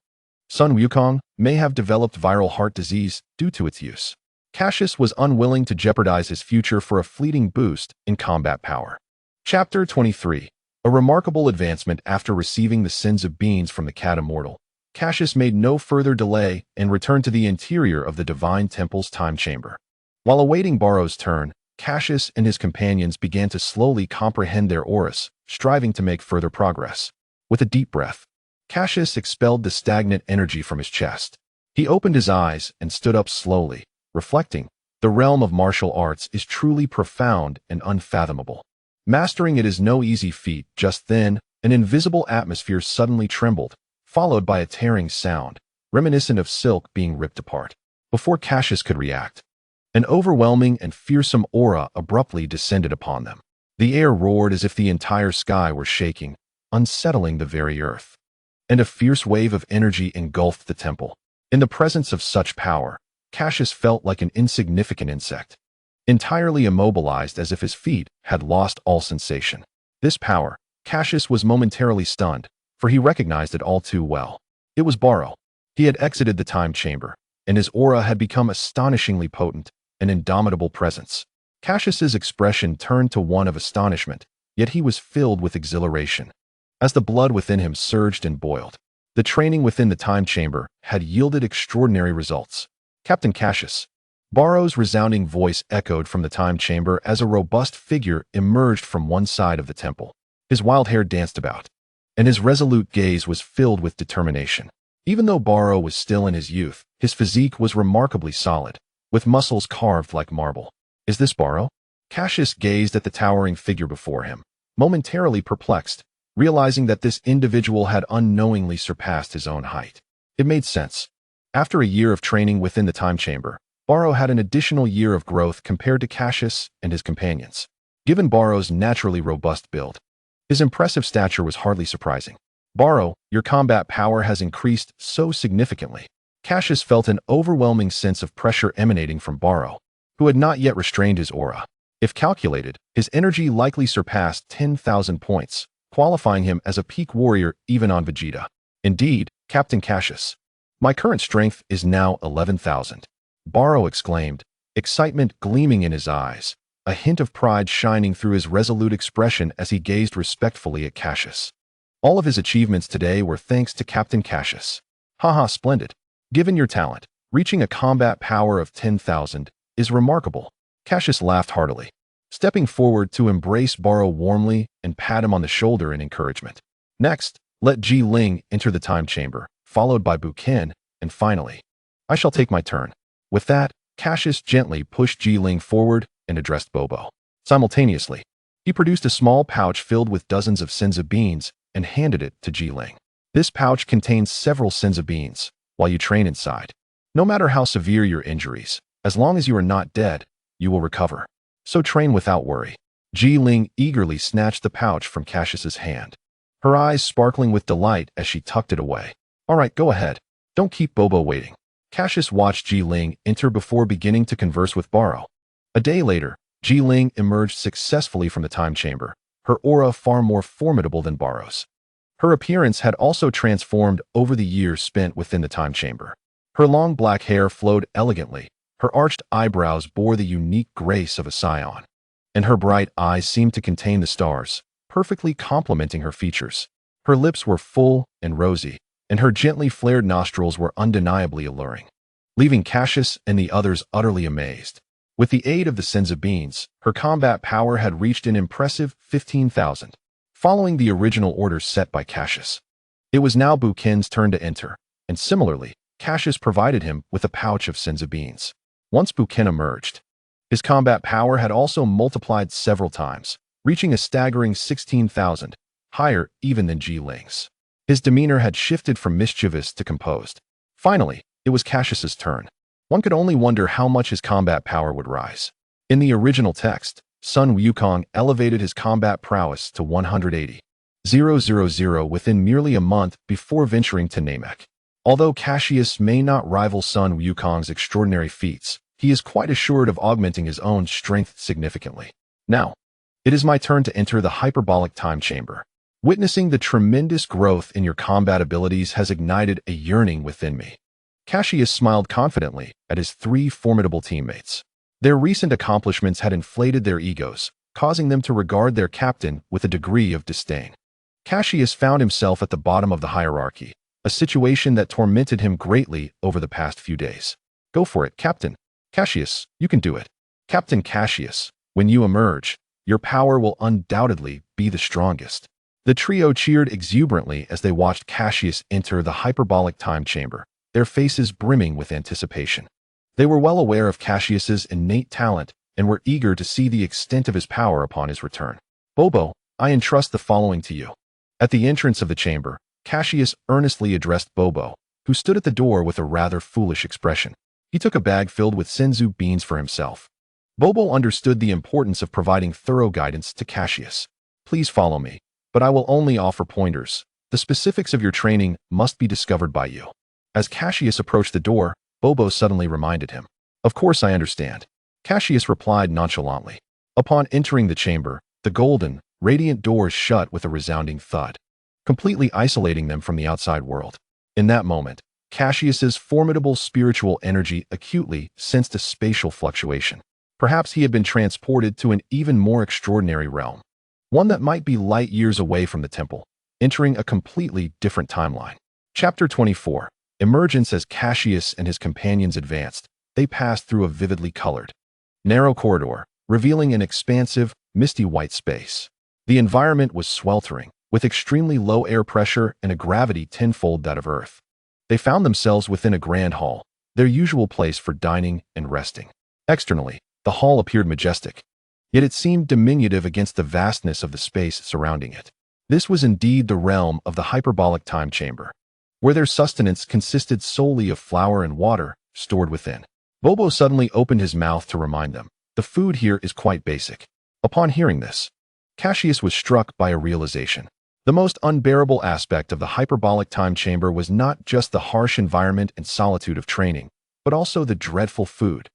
Sun Wukong may have developed viral heart disease due to its use. Cassius was unwilling to jeopardize his future for a fleeting boost in combat power. Chapter 23. A remarkable advancement after receiving the Senza beans from the cat immortal. Cassius made no further delay and returned to the interior of the Divine Temple's time chamber. While awaiting Barrow's turn, Cassius and his companions began to slowly comprehend their auras, striving to make further progress. With a deep breath, Cassius expelled the stagnant energy from his chest. He opened his eyes and stood up slowly, reflecting, the realm of martial arts is truly profound and unfathomable. Mastering it is no easy feat. Just then, an invisible atmosphere suddenly trembled, followed by a tearing sound, reminiscent of silk being ripped apart. Before Cassius could react, an overwhelming and fearsome aura abruptly descended upon them. The air roared as if the entire sky were shaking, unsettling the very earth. And a fierce wave of energy engulfed the temple. In the presence of such power, Cassius felt like an insignificant insect, entirely immobilized as if his feet had lost all sensation. This power, Cassius was momentarily stunned, for he recognized it all too well. It was Barrow. He had exited the time chamber, and his aura had become astonishingly potent, an indomitable presence. Cassius's expression turned to one of astonishment, yet he was filled with exhilaration. As the blood within him surged and boiled, the training within the time chamber had yielded extraordinary results. Captain Cassius. Barrow's resounding voice echoed from the time chamber as a robust figure emerged from one side of the temple. His wild hair danced about, and his resolute gaze was filled with determination. Even though Barrow was still in his youth, his physique was remarkably solid, with muscles carved like marble. Is this Barrow? Cassius gazed at the towering figure before him, momentarily perplexed, realizing that this individual had unknowingly surpassed his own height. It made sense. After a year of training within the time chamber, Barrow had an additional year of growth compared to Cassius and his companions. Given Barrow's naturally robust build, his impressive stature was hardly surprising. Barrow, your combat power has increased so significantly. Cassius felt an overwhelming sense of pressure emanating from Barrow, who had not yet restrained his aura. If calculated, his energy likely surpassed 10,000 points, qualifying him as a peak warrior even on Vegeta. Indeed, Captain Cassius, my current strength is now 11,000. Barrow exclaimed, excitement gleaming in his eyes, a hint of pride shining through his resolute expression as he gazed respectfully at Cassius. All of his achievements today were thanks to Captain Cassius. Haha, splendid. Given your talent, reaching a combat power of 10,000 is remarkable. Cassius laughed heartily, stepping forward to embrace Barrow warmly and pat him on the shoulder in encouragement. Next, let Ji Ling enter the time chamber, followed by Buken, and finally, I shall take my turn. With that, Cassius gently pushed Ji Ling forward and addressed Bobo. Simultaneously, he produced a small pouch filled with dozens of Senza beans and handed it to Ji Ling. This pouch contains several Senza beans. While you train inside, No matter how severe your injuries, as long as you are not dead, you will recover. So train without worry. Ji Ling eagerly snatched the pouch from Cassius's hand, her eyes sparkling with delight as she tucked it away. All right, go ahead. Don't keep Bobo waiting. Cassius watched Ji Ling enter before beginning to converse with Baro. A day later, Ji Ling emerged successfully from the time chamber, her aura far more formidable than Baro's. Her appearance had also transformed over the years spent within the time chamber. Her long black hair flowed elegantly, her arched eyebrows bore the unique grace of a Saiyan, and her bright eyes seemed to contain the stars, perfectly complementing her features. Her lips were full and rosy, and her gently flared nostrils were undeniably alluring, leaving Cassius and the others utterly amazed. With the aid of the Senza beans, her combat power had reached an impressive 15,000. Following the original orders set by Cassius, it was now Bukin's turn to enter, and similarly, Cassius provided him with a pouch of Senza beans. Once Bukin emerged, his combat power had also multiplied several times, reaching a staggering 16,000, higher even than Ji Ling's. His demeanor had shifted from mischievous to composed. Finally, it was Cassius's turn. One could only wonder how much his combat power would rise. In the original text, Sun Wukong elevated his combat prowess to 180,000 within merely a month before venturing to Namek. Although Cassius may not rival Sun Wukong's extraordinary feats, he is quite assured of augmenting his own strength significantly. Now, it is my turn to enter the hyperbolic time chamber. Witnessing the tremendous growth in your combat abilities has ignited a yearning within me. Cassius smiled confidently at his three formidable teammates. Their recent accomplishments had inflated their egos, causing them to regard their captain with a degree of disdain. Cassius found himself at the bottom of the hierarchy, a situation that tormented him greatly over the past few days. Go for it, Captain. Cassius, you can do it. Captain Cassius, when you emerge, your power will undoubtedly be the strongest. The trio cheered exuberantly as they watched Cassius enter the hyperbolic time chamber, their faces brimming with anticipation. They were well aware of Cassius's innate talent and were eager to see the extent of his power upon his return. Bobo, I entrust the following to you. At the entrance of the chamber, Cassius earnestly addressed Bobo, who stood at the door with a rather foolish expression. He took a bag filled with Senzu beans for himself. Bobo understood the importance of providing thorough guidance to Cassius. Please follow me, but I will only offer pointers. The specifics of your training must be discovered by you. As Cassius approached the door, Bobo suddenly reminded him. Of course I understand. Cassius replied nonchalantly. Upon entering the chamber, the golden, radiant doors shut with a resounding thud, completely isolating them from the outside world. In that moment, Cassius's formidable spiritual energy acutely sensed a spatial fluctuation. Perhaps he had been transported to an even more extraordinary realm, one that might be light years away from the temple, entering a completely different timeline. Chapter 24. Emergence. As Cassius and his companions advanced, they passed through a vividly colored, narrow corridor, revealing an expansive, misty white space. The environment was sweltering, with extremely low air pressure and a gravity tenfold that of Earth. They found themselves within a grand hall, their usual place for dining and resting. Externally, the hall appeared majestic, yet it seemed diminutive against the vastness of the space surrounding it. This was indeed the realm of the hyperbolic time chamber, where their sustenance consisted solely of flour and water stored within. Bobo suddenly opened his mouth to remind them, the food here is quite basic. Upon hearing this, Cassius was struck by a realization. The most unbearable aspect of the hyperbolic time chamber was not just the harsh environment and solitude of training, but also the dreadful food.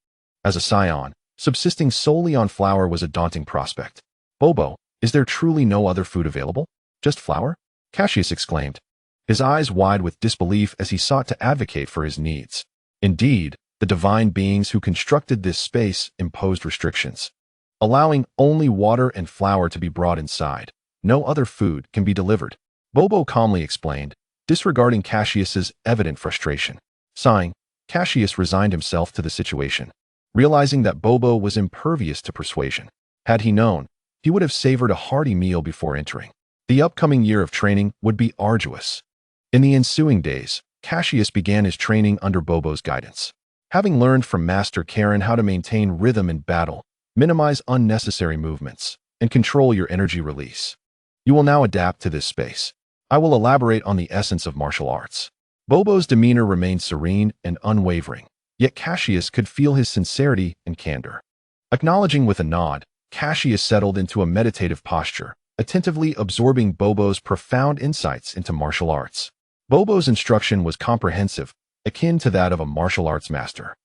As a Saiyan, subsisting solely on flour was a daunting prospect. Bobo, is there truly no other food available? Just flour? Cassius exclaimed, his eyes wide with disbelief as he sought to advocate for his needs. Indeed, the divine beings who constructed this space imposed restrictions, allowing only water and flour to be brought inside. No other food can be delivered. Bobo calmly explained, disregarding Cassius's evident frustration. Sighing, Cassius resigned himself to the situation, realizing that Bobo was impervious to persuasion. Had he known, he would have savored a hearty meal before entering. The upcoming year of training would be arduous. In the ensuing days, Cassius began his training under Bobo's guidance. Having learned from Master Karen how to maintain rhythm in battle, minimize unnecessary movements, and control your energy release, you will now adapt to this space. I will elaborate on the essence of martial arts. Bobo's demeanor remained serene and unwavering, yet Cassius could feel his sincerity and candor. Acknowledging with a nod, Cassius settled into a meditative posture, attentively absorbing Bobo's profound insights into martial arts. Bobo's instruction was comprehensive, akin to that of a martial arts master,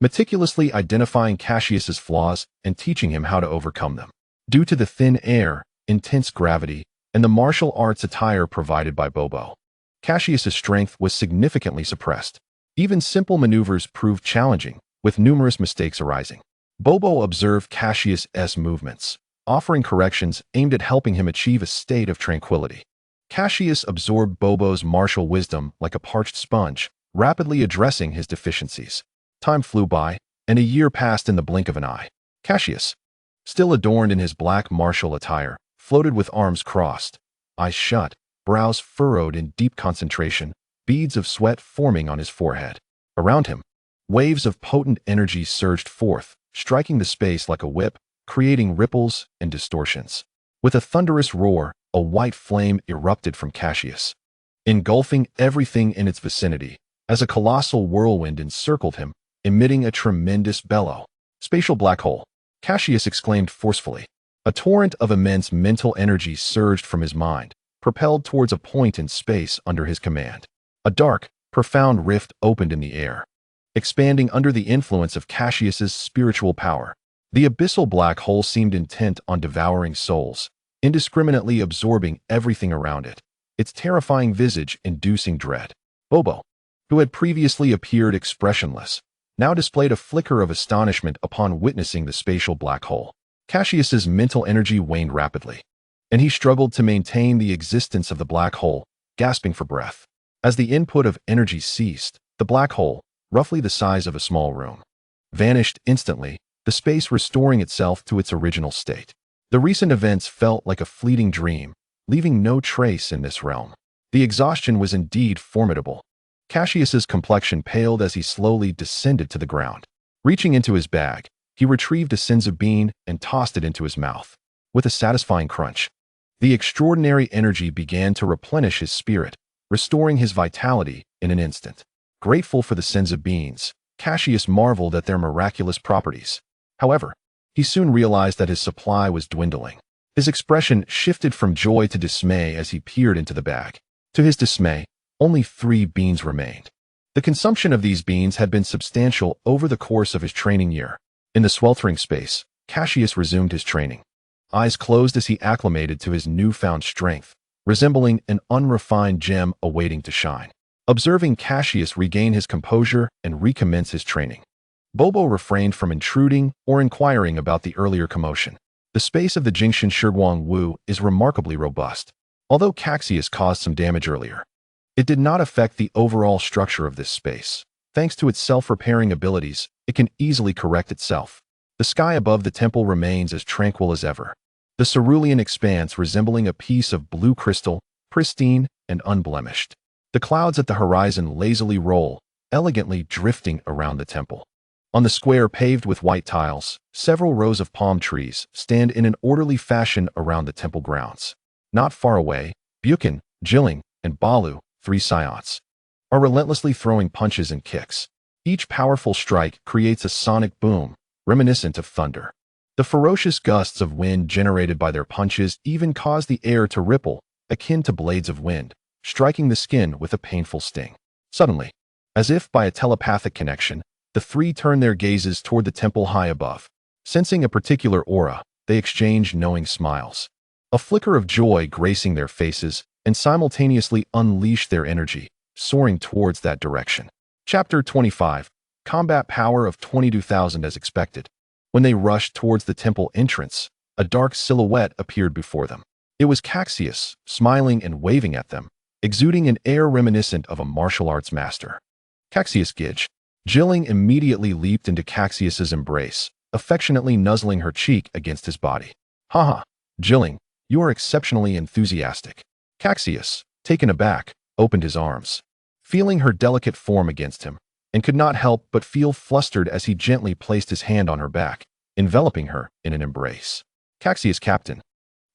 meticulously identifying Cassius's flaws and teaching him how to overcome them. Due to the thin air, intense gravity, and the martial arts attire provided by Bobo, Cassius's strength was significantly suppressed. Even simple maneuvers proved challenging, with numerous mistakes arising. Bobo observed Cassius's movements, offering corrections aimed at helping him achieve a state of tranquility. Cassius absorbed Bobo's martial wisdom like a parched sponge, rapidly addressing his deficiencies. Time flew by, and a year passed in the blink of an eye. Cassius, still adorned in his black martial attire, floated with arms crossed, eyes shut, brows furrowed in deep concentration, beads of sweat forming on his forehead. Around him, waves of potent energy surged forth, striking the space like a whip, creating ripples and distortions. With a thunderous roar, a white flame erupted from Cassius, engulfing everything in its vicinity, as a colossal whirlwind encircled him, emitting a tremendous bellow. Spatial black hole, Cassius exclaimed forcefully. A torrent of immense mental energy surged from his mind, propelled towards a point in space under his command. A dark, profound rift opened in the air, expanding under the influence of Cassius's spiritual power. The abyssal black hole seemed intent on devouring souls, indiscriminately absorbing everything around it, its terrifying visage inducing dread. Bobo, who had previously appeared expressionless, now displayed a flicker of astonishment upon witnessing the spatial black hole. Cassius's mental energy waned rapidly, and he struggled to maintain the existence of the black hole, gasping for breath. As the input of energy ceased, the black hole, roughly the size of a small room, vanished instantly, the space restoring itself to its original state. The recent events felt like a fleeting dream, leaving no trace in this realm. The exhaustion was indeed formidable. Cassius's complexion paled as he slowly descended to the ground. Reaching into his bag, he retrieved a senzu bean and tossed it into his mouth. With a satisfying crunch, the extraordinary energy began to replenish his spirit, restoring his vitality in an instant. Grateful for the senzu beans, Cassius marveled at their miraculous properties. However, he soon realized that his supply was dwindling. His expression shifted from joy to dismay as he peered into the bag. To his dismay, only 3 beans remained. The consumption of these beans had been substantial over the course of his training year. In the sweltering space, Cassius resumed his training, eyes closed as he acclimated to his newfound strength, resembling an unrefined gem awaiting to shine. Observing Cassius regain his composure and recommence his training, Bobo refrained from intruding or inquiring about the earlier commotion. The space of the Jingshan Shiguang Wu is remarkably robust. Although Cassius caused some damage earlier, it did not affect the overall structure of this space. Thanks to its self-repairing abilities, it can easily correct itself. The sky above the temple remains as tranquil as ever, the cerulean expanse resembling a piece of blue crystal, pristine and unblemished. The clouds at the horizon lazily roll, elegantly drifting around the temple. On the square paved with white tiles, several rows of palm trees stand in an orderly fashion around the temple grounds. Not far away, Buchan, Jilling, and Balu, 3 Saiyans, are relentlessly throwing punches and kicks. Each powerful strike creates a sonic boom, reminiscent of thunder. The ferocious gusts of wind generated by their punches even cause the air to ripple, akin to blades of wind, striking the skin with a painful sting. Suddenly, as if by a telepathic connection, the 3 turn their gazes toward the temple high above. Sensing a particular aura, they exchange knowing smiles. A flicker of joy gracing their faces, and simultaneously unleash their energy, soaring towards that direction. Chapter 25. Combat power of 22,000 as expected. When they rushed towards the temple entrance, a dark silhouette appeared before them. It was Cassius, smiling and waving at them, exuding an air reminiscent of a martial arts master. Cassius Gidge. Jilling immediately leaped into Cassius's embrace, affectionately nuzzling her cheek against his body. Haha, Jilling, you are exceptionally enthusiastic. Cassius, taken aback, opened his arms, feeling her delicate form against him, and could not help but feel flustered as he gently placed his hand on her back, enveloping her in an embrace. Cassius Captain,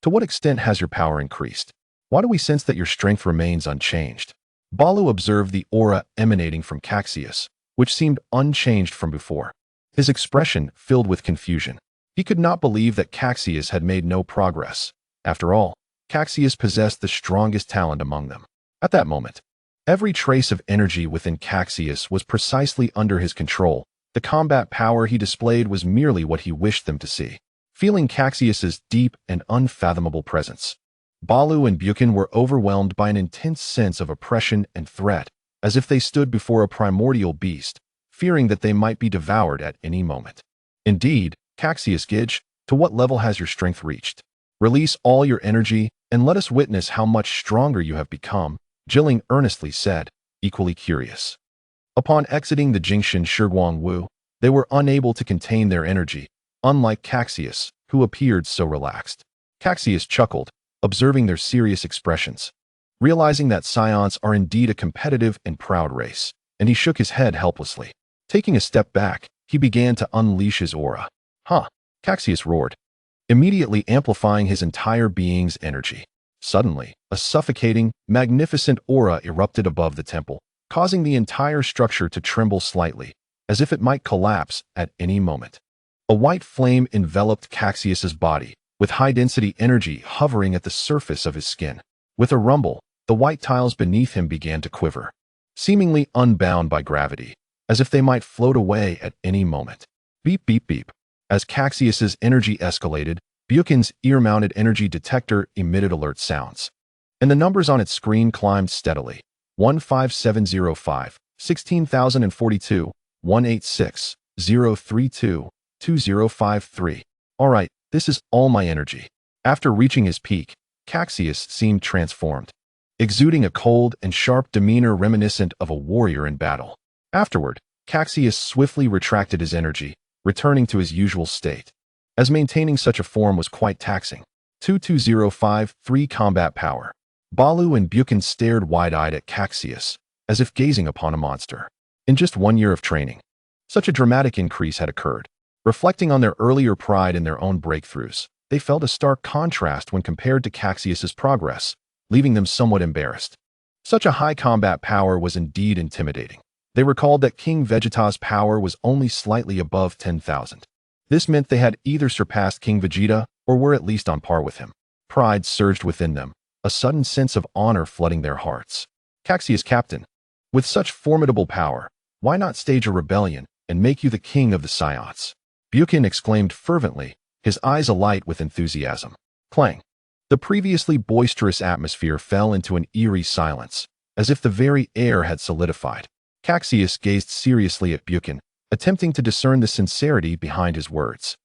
to what extent has your power increased? Why do we sense that your strength remains unchanged? Balu observed the aura emanating from Cassius, which seemed unchanged from before. His expression filled with confusion. He could not believe that Cassius had made no progress. After all, Cassius possessed the strongest talent among them. At that moment, every trace of energy within Cassius was precisely under his control. The combat power he displayed was merely what he wished them to see. Feeling Cassius's deep and unfathomable presence, Balu and Buchan were overwhelmed by an intense sense of oppression and threat, as if they stood before a primordial beast, fearing that they might be devoured at any moment. Indeed, Cassius Gidge, to what level has your strength reached? Release all your energy, and let us witness how much stronger you have become, Jilling earnestly said, equally curious. Upon exiting the Jingxin Shiguang Wu, they were unable to contain their energy, unlike Cassius, who appeared so relaxed. Cassius chuckled, observing their serious expressions, realizing that Saiyans are indeed a competitive and proud race, and he shook his head helplessly. Taking a step back, he began to unleash his aura. Huh, Cassius roared, immediately amplifying his entire being's energy. Suddenly, a suffocating, magnificent aura erupted above the temple, causing the entire structure to tremble slightly, as if it might collapse at any moment. A white flame enveloped Cassius's body, with high-density energy hovering at the surface of his skin. With a rumble, the white tiles beneath him began to quiver, seemingly unbound by gravity, as if they might float away at any moment. Beep, beep, beep. As Cassius's energy escalated, Buchan's ear-mounted energy detector emitted alert sounds, and the numbers on its screen climbed steadily. 15705, 16042, 186, 032, 2053. All right, this is all my energy. After reaching his peak, Cassius seemed transformed, exuding a cold and sharp demeanor reminiscent of a warrior in battle. Afterward, Cassius swiftly retracted his energy, returning to his usual state, as maintaining such a form was quite taxing. 22053 Combat Power. Balu and Buchan stared wide-eyed at Cassius, as if gazing upon a monster. In just 1 year of training, such a dramatic increase had occurred. Reflecting on their earlier pride in their own breakthroughs, they felt a stark contrast when compared to Cassius's progress, leaving them somewhat embarrassed. Such a high combat power was indeed intimidating. They recalled that King Vegeta's power was only slightly above 10,000. This meant they had either surpassed King Vegeta or were at least on par with him. Pride surged within them, a sudden sense of honor flooding their hearts. Cassius, Captain, with such formidable power, why not stage a rebellion and make you the king of the Saiyans? Buchan exclaimed fervently, his eyes alight with enthusiasm. Clang. The previously boisterous atmosphere fell into an eerie silence, as if the very air had solidified. Cassius gazed seriously at Buchan, attempting to discern the sincerity behind his words.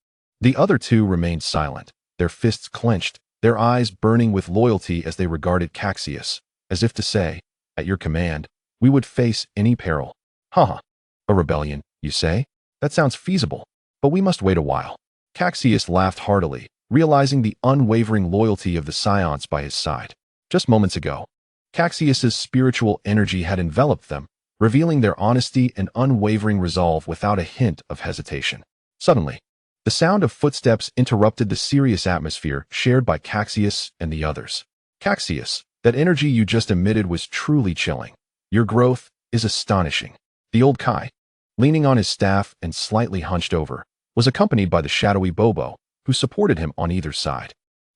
The other two remained silent, their fists clenched, their eyes burning with loyalty as they regarded Cassius, as if to say, at your command, we would face any peril. Haha. A rebellion, you say? That sounds feasible, but we must wait a while. Cassius laughed heartily, realizing the unwavering loyalty of the Saiyans by his side. Just moments ago, Cassius's spiritual energy had enveloped them, revealing their honesty and unwavering resolve without a hint of hesitation. Suddenly, the sound of footsteps interrupted the serious atmosphere shared by Cassius and the others. Cassius, that energy you just emitted was truly chilling. Your growth is astonishing. The old Kai, leaning on his staff and slightly hunched over, was accompanied by the shadowy Bobo, who supported him on either side.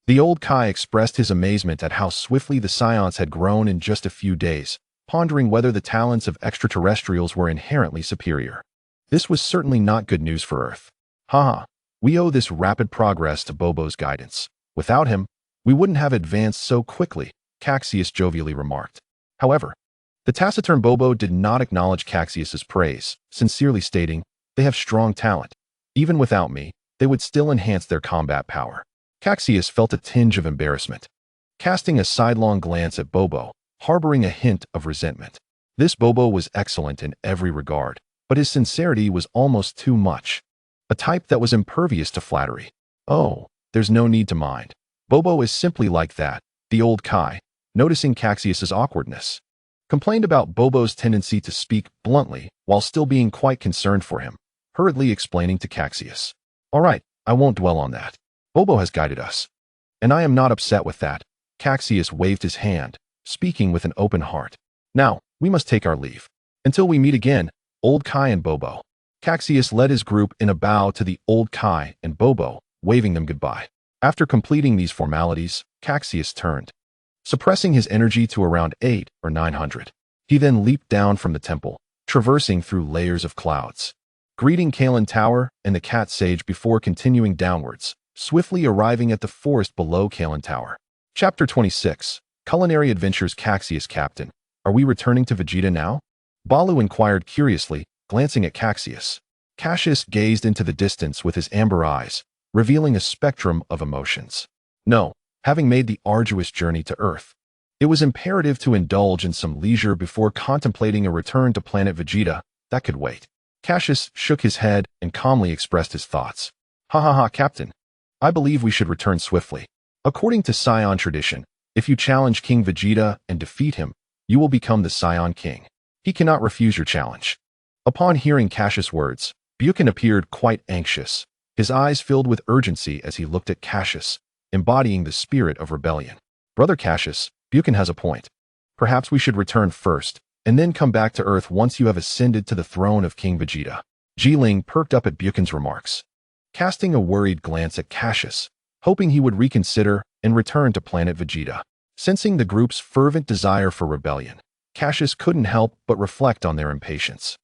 The old Kai expressed his amazement at how swiftly the Saiyans had grown in just a few days, pondering whether the talents of extraterrestrials were inherently superior. This was certainly not good news for Earth. Haha, we owe this rapid progress to Bobo's guidance. Without him, we wouldn't have advanced so quickly, Cassius jovially remarked. However, the taciturn Bobo did not acknowledge Cassius's praise, sincerely stating, they have strong talent. Even without me, they would still enhance their combat power. Cassius felt a tinge of embarrassment, casting a sidelong glance at Bobo, harboring a hint of resentment. This Bobo was excellent in every regard, but his sincerity was almost too much. A type that was impervious to flattery. Oh, there's no need to mind. Bobo is simply like that, the old Kai, noticing Cassius's awkwardness, complained about Bobo's tendency to speak bluntly while still being quite concerned for him, hurriedly explaining to Cassius. All right, I won't dwell on that. Bobo has guided us, and I am not upset with that. Cassius waved his hand, speaking with an open heart. Now, we must take our leave. Until we meet again, Old Kai and Bobo. Cassius led his group in a bow to the Old Kai and Bobo, waving them goodbye. After completing these formalities, Cassius turned, suppressing his energy to around 800 or 900. He then leaped down from the temple, traversing through layers of clouds, greeting Kalen Tower and the Cat Sage before continuing downwards, swiftly arriving at the forest below Kalen Tower. Chapter 26. Culinary Adventures. Cassius, Captain, are we returning to Vegeta now? Balu inquired curiously, glancing at Cassius. Cassius gazed into the distance with his amber eyes, revealing a spectrum of emotions. No, having made the arduous journey to Earth, it was imperative to indulge in some leisure before contemplating a return to Planet Vegeta. That could wait. Cassius shook his head and calmly expressed his thoughts. Ha ha ha, Captain. I believe we should return swiftly. According to Saiyan tradition, if you challenge King Vegeta and defeat him, you will become the Saiyan King. He cannot refuse your challenge. Upon hearing Cassius' words, Buchan appeared quite anxious. His eyes filled with urgency as he looked at Cassius, embodying the spirit of rebellion. Brother Cassius, Buchan has a point. Perhaps we should return first, and then come back to Earth once you have ascended to the throne of King Vegeta. Jiling perked up at Buchan's remarks, casting a worried glance at Cassius, hoping he would reconsider and return to Planet Vegeta. Sensing the group's fervent desire for rebellion, Cassius couldn't help but reflect on their impatience.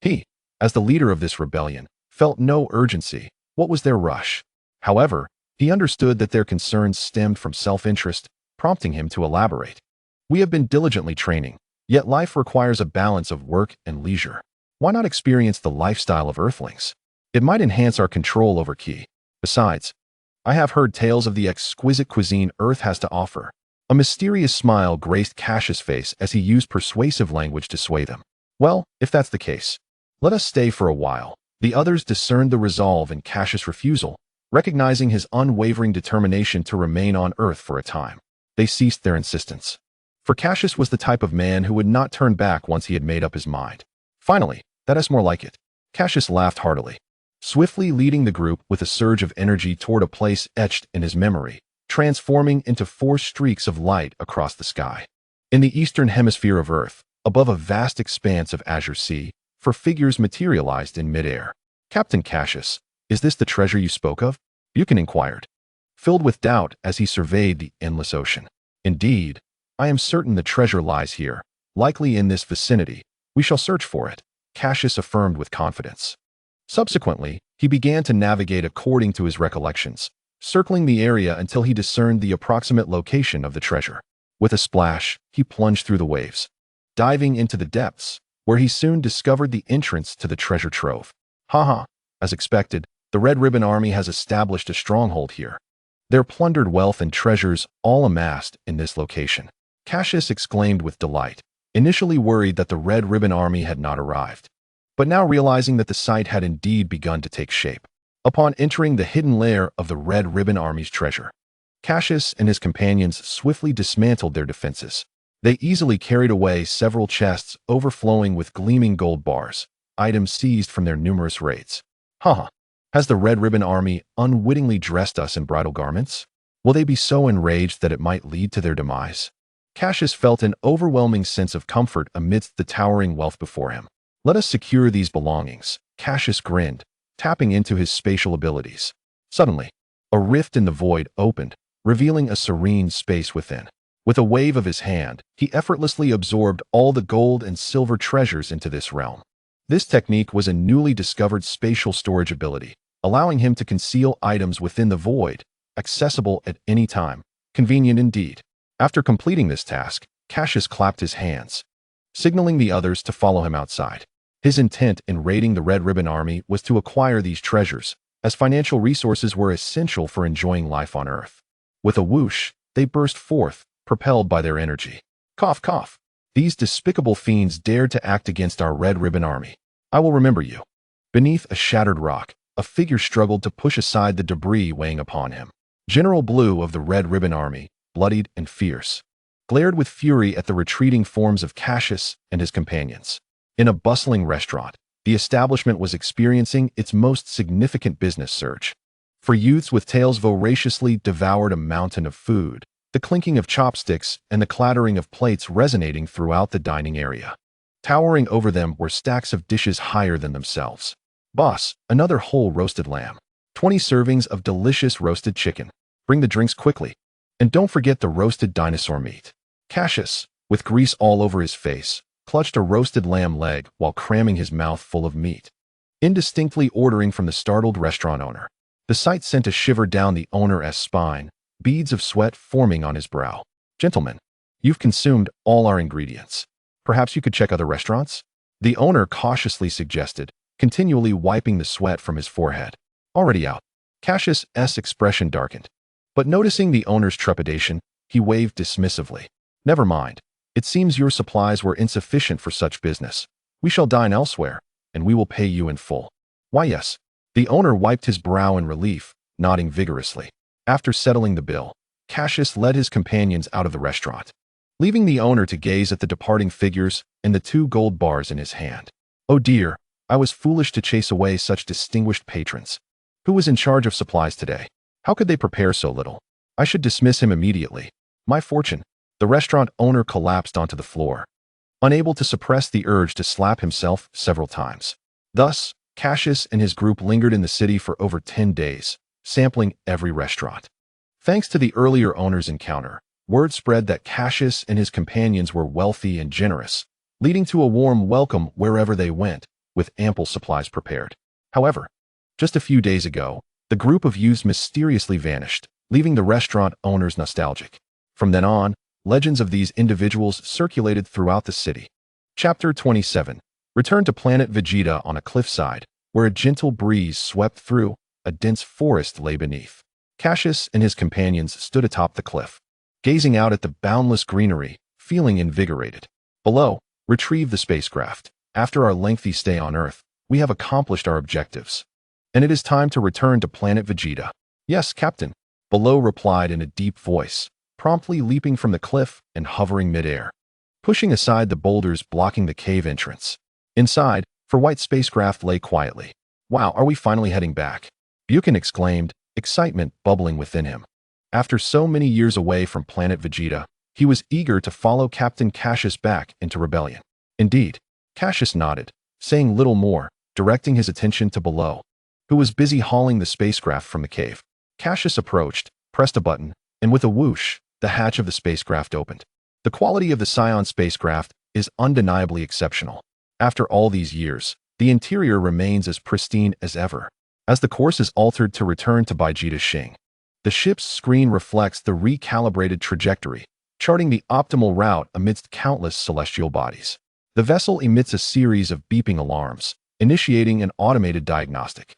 He, as the leader of this rebellion, felt no urgency. What was their rush? However, he understood that their concerns stemmed from self-interest, prompting him to elaborate. We have been diligently training, yet life requires a balance of work and leisure. Why not experience the lifestyle of Earthlings? It might enhance our control over Ki. Besides, I have heard tales of the exquisite cuisine Earth has to offer. A mysterious smile graced Cassius' face as he used persuasive language to sway them. Well, if that's the case, let us stay for a while. The others discerned the resolve in Cassius' refusal, recognizing his unwavering determination to remain on Earth for a time. They ceased their insistence. For Cassius was the type of man who would not turn back once he had made up his mind. Finally, that is more like it. Cassius laughed heartily, swiftly leading the group with a surge of energy toward a place etched in his memory, transforming into 4 streaks of light across the sky. In the eastern hemisphere of Earth, above a vast expanse of azure sea, 4 figures materialized in midair. Captain Cassius, is this the treasure you spoke of? Buchan inquired, filled with doubt as he surveyed the endless ocean. Indeed, I am certain the treasure lies here, likely in this vicinity. We shall search for it, Cassius affirmed with confidence. Subsequently, he began to navigate according to his recollections, circling the area until he discerned the approximate location of the treasure. With a splash, he plunged through the waves, diving into the depths, where he soon discovered the entrance to the treasure trove. Haha, as expected, the Red Ribbon Army has established a stronghold here. Their plundered wealth and treasures all amassed in this location. Cassius exclaimed with delight, initially worried that the Red Ribbon Army had not arrived, but now realizing that the site had indeed begun to take shape. Upon entering the hidden lair of the Red Ribbon Army's treasure, Cassius and his companions swiftly dismantled their defenses. They easily carried away several chests overflowing with gleaming gold bars, items seized from their numerous raids. Haha, has the Red Ribbon Army unwittingly dressed us in bridal garments? Will they be so enraged that it might lead to their demise? Cassius felt an overwhelming sense of comfort amidst the towering wealth before him. Let us secure these belongings, Cassius grinned, tapping into his spatial abilities. Suddenly, a rift in the void opened, revealing a serene space within. With a wave of his hand, he effortlessly absorbed all the gold and silver treasures into this realm. This technique was a newly discovered spatial storage ability, allowing him to conceal items within the void, accessible at any time. Convenient indeed. After completing this task, Cassius clapped his hands, signaling the others to follow him outside. His intent in raiding the Red Ribbon Army was to acquire these treasures, as financial resources were essential for enjoying life on Earth. With a whoosh, they burst forth, propelled by their energy. Cough, cough. These despicable fiends dared to act against our Red Ribbon Army. I will remember you. Beneath a shattered rock, a figure struggled to push aside the debris weighing upon him. General Blue of the Red Ribbon Army, bloodied and fierce, glared with fury at the retreating forms of Cassius and his companions. In a bustling restaurant, the establishment was experiencing its most significant business surge. For youths with tails voraciously devoured a mountain of food, the clinking of chopsticks and the clattering of plates resonating throughout the dining area. Towering over them were stacks of dishes higher than themselves. "Boss, another whole roasted lamb. 20 servings of delicious roasted chicken. Bring the drinks quickly. And don't forget the roasted dinosaur meat." Cassius, with grease all over his face, clutched a roasted lamb leg while cramming his mouth full of meat, indistinctly ordering from the startled restaurant owner. The sight sent a shiver down the owner's spine, beads of sweat forming on his brow. "Gentlemen, you've consumed all our ingredients. Perhaps you could check other restaurants?" The owner cautiously suggested, continually wiping the sweat from his forehead. "Already out." Cassius's expression darkened. But noticing the owner's trepidation, he waved dismissively. "Never mind. It seems your supplies were insufficient for such business. We shall dine elsewhere, and we will pay you in full." "Why, yes." The owner wiped his brow in relief, nodding vigorously. After settling the bill, Cassius led his companions out of the restaurant, leaving the owner to gaze at the departing figures and the 2 gold bars in his hand. "Oh dear, I was foolish to chase away such distinguished patrons. Who was in charge of supplies today? How could they prepare so little? I should dismiss him immediately. My fortune." The restaurant owner collapsed onto the floor, unable to suppress the urge to slap himself several times. Thus, Cassius and his group lingered in the city for over 10 days, sampling every restaurant. Thanks to the earlier owner's encounter, word spread that Cassius and his companions were wealthy and generous, leading to a warm welcome wherever they went, with ample supplies prepared. However, just a few days ago, the group of youths mysteriously vanished, leaving the restaurant owners nostalgic. From then on, legends of these individuals circulated throughout the city. Chapter 27. Return to Planet Vegeta on a cliffside, where a gentle breeze swept through, a dense forest lay beneath. Cassius and his companions stood atop the cliff, gazing out at the boundless greenery, feeling invigorated. "Below, retrieve the spacecraft. After our lengthy stay on Earth, we have accomplished our objectives, and it is time to return to Planet Vegeta." "Yes, Captain," Below replied in a deep voice, promptly leaping from the cliff and hovering midair, pushing aside the boulders blocking the cave entrance. Inside, white spacecraft lay quietly. "Wow, are we finally heading back?" Buchan exclaimed, excitement bubbling within him. After so many years away from Planet Vegeta, he was eager to follow Captain Cassius back into rebellion. Indeed, Cassius nodded, saying little more, directing his attention to Below, who was busy hauling the spacecraft from the cave. Cassius approached, pressed a button, and with a whoosh, the hatch of the spacecraft opened. The quality of the Saiyan spacecraft is undeniably exceptional. After all these years, the interior remains as pristine as ever. As the course is altered to return to Vegeta Shing, the ship's screen reflects the recalibrated trajectory, charting the optimal route amidst countless celestial bodies. The vessel emits a series of beeping alarms, initiating an automated diagnostic.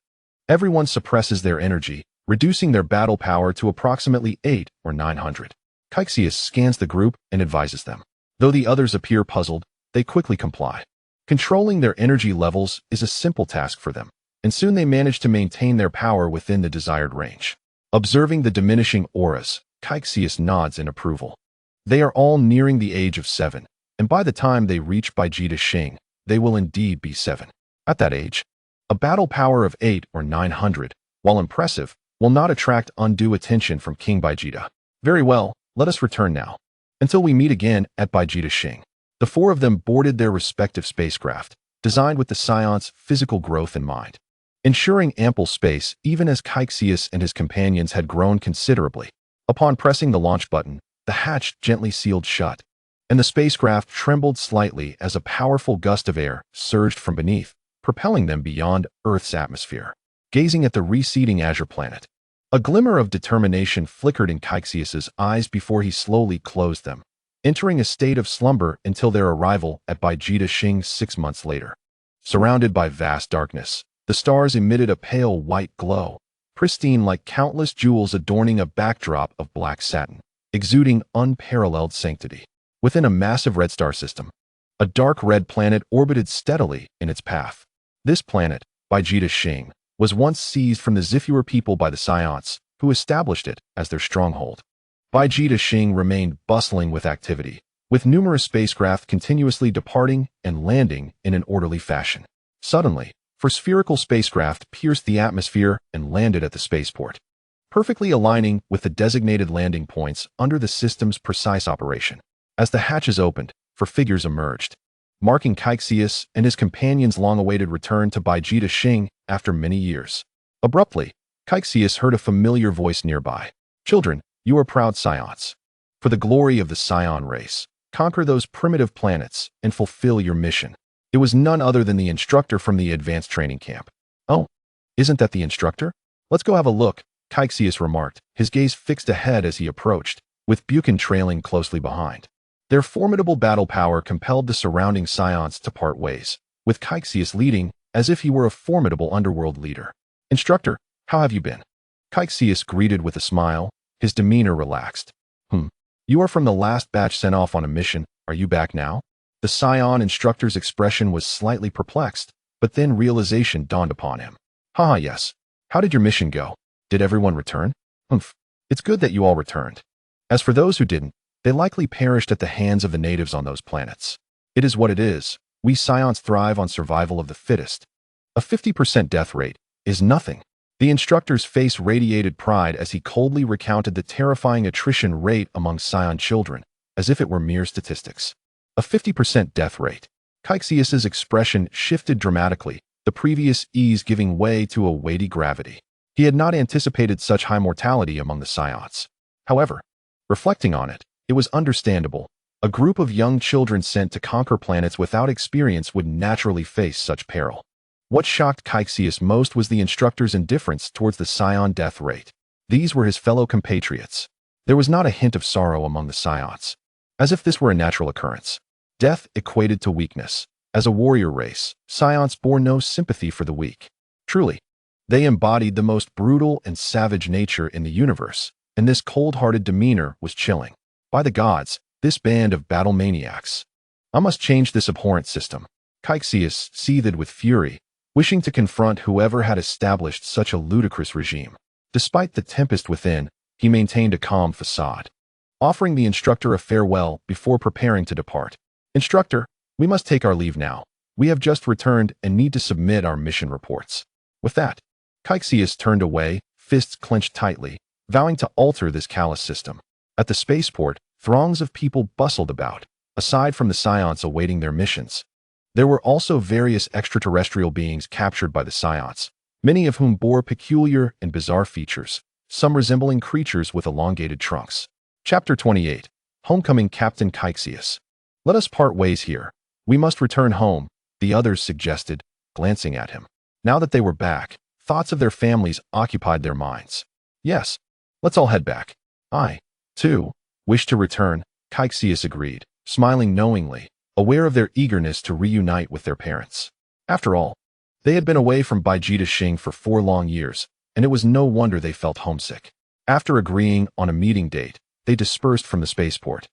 Everyone suppresses their energy, reducing their battle power to approximately 8 or 900. Cassius scans the group and advises them. Though the others appear puzzled, they quickly comply. Controlling their energy levels is a simple task for them, and soon they manage to maintain their power within the desired range. Observing the diminishing auras, Cassius nods in approval. They are all nearing the age of 7, and by the time they reach Vegeta Shing, they will indeed be 7. At that age, a battle power of 8 or 900, while impressive, will not attract undue attention from King Vegeta. Very well, let us return now. Until we meet again at Vegeta Shing. The 4 of them boarded their respective spacecraft, designed with the Saiyan's physical growth in mind, ensuring ample space even as Cassius and his companions had grown considerably. Upon pressing the launch button, the hatch gently sealed shut, and the spacecraft trembled slightly as a powerful gust of air surged from beneath, propelling them beyond Earth's atmosphere. Gazing at the receding azure planet, a glimmer of determination flickered in Cassius's eyes before he slowly closed them, entering a state of slumber until their arrival at Vegeta Shing 6 months later. Surrounded by vast darkness, the stars emitted a pale white glow, pristine like countless jewels adorning a backdrop of black satin, exuding unparalleled sanctity. Within a massive red star system, a dark red planet orbited steadily in its path. This planet, Vegeta Shing, was once seized from the Zephyr people by the Saiyans, who established it as their stronghold. Vegeta Shing remained bustling with activity, with numerous spacecraft continuously departing and landing in an orderly fashion. Suddenly, 4 spherical spacecraft pierced the atmosphere and landed at the spaceport. perfectly aligning with the designated landing points under the system's precise operation. As the hatches opened, four figures emerged, marking Cassius and his companion's long-awaited return to Vegeta Xing after many years. Abruptly, Cassius heard a familiar voice nearby. "Children, you are proud Saiyans. For the glory of the Saiyan race, conquer those primitive planets and fulfill your mission." It was none other than the instructor from the advanced training camp. "Oh, isn't that the instructor? Let's go have a look," Cassius remarked, his gaze fixed ahead as he approached, with Buchan trailing closely behind. Their formidable battle power compelled the surrounding Saiyans to part ways, with Cassius leading as if he were a formidable underworld leader. "Instructor, how have you been?" Cassius greeted with a smile, his demeanor relaxed. You are from the last batch sent off on a mission. Are you back now?" The Saiyan instructor's expression was slightly perplexed, but then realization dawned upon him. "Haha, yes. How did your mission go? Did everyone return?" It's good that you all returned. As for those who didn't, they likely perished at the hands of the natives on those planets. It is what it is. We Saiyans thrive on survival of the fittest. A 50% death rate is nothing." The instructor's face radiated pride as he coldly recounted the terrifying attrition rate among Saiyan children, as if it were mere statistics. A 50% death rate. Cassius's expression shifted dramatically, the previous ease giving way to a weighty gravity. He had not anticipated such high mortality among the Saiyans. However, reflecting on it, it was understandable. A group of young children sent to conquer planets without experience would naturally face such peril. What shocked Cassius most was the instructor's indifference towards the Saiyan death rate. These were his fellow compatriots. There was not a hint of sorrow among the Saiyans, as if this were a natural occurrence. Death equated to weakness. As a warrior race, Saiyans bore no sympathy for the weak. Truly, they embodied the most brutal and savage nature in the universe, and this cold-hearted demeanor was chilling. By the gods, this band of battle maniacs. I must change this abhorrent system. Cassius seethed with fury, wishing to confront whoever had established such a ludicrous regime. Despite the tempest within, he maintained a calm facade, offering the instructor a farewell before preparing to depart. "Instructor, we must take our leave now. We have just returned and need to submit our mission reports." With that, Cassius turned away, fists clenched tightly, vowing to alter this callous system. At the spaceport, throngs of people bustled about, aside from the Saiyans awaiting their missions. There were also various extraterrestrial beings captured by the Saiyans, many of whom bore peculiar and bizarre features, some resembling creatures with elongated trunks. Chapter 28. Homecoming Captain Cassius. "Let us part ways here. We must return home," the others suggested, glancing at him. Now that they were back, thoughts of their families occupied their minds. "Yes, let's all head back." "I, too, wish to return," Cassius agreed, smiling knowingly, aware of their eagerness to reunite with their parents. After all, they had been away from Vegeta Xing for 4 long years, and it was no wonder they felt homesick. After agreeing on a meeting date, they dispersed from the spaceport,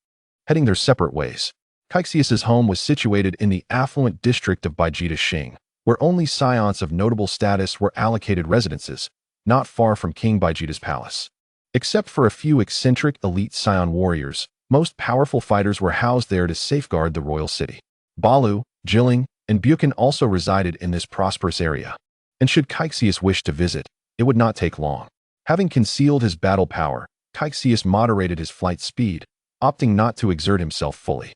heading their separate ways. Cassius's home was situated in the affluent district of Vegeta Xing, where only Saiyans of notable status were allocated residences, not far from King Vegeta's palace. Except for a few eccentric elite Saiyan warriors, most powerful fighters were housed there to safeguard the royal city. Balu, Jilling, and Buchan also resided in this prosperous area. And should Cassius wish to visit, it would not take long. Having concealed his battle power, Cassius moderated his flight speed, opting not to exert himself fully.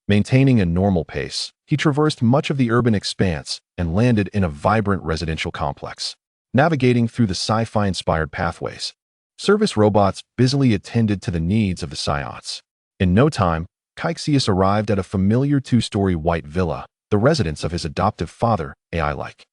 Maintaining a normal pace, he traversed much of the urban expanse and landed in a vibrant residential complex. Navigating through the sci-fi-inspired pathways, service robots busily attended to the needs of the Saiyans. In no time, Cassius arrived at a familiar 2-story white villa, the residence of his adoptive father, AI-like.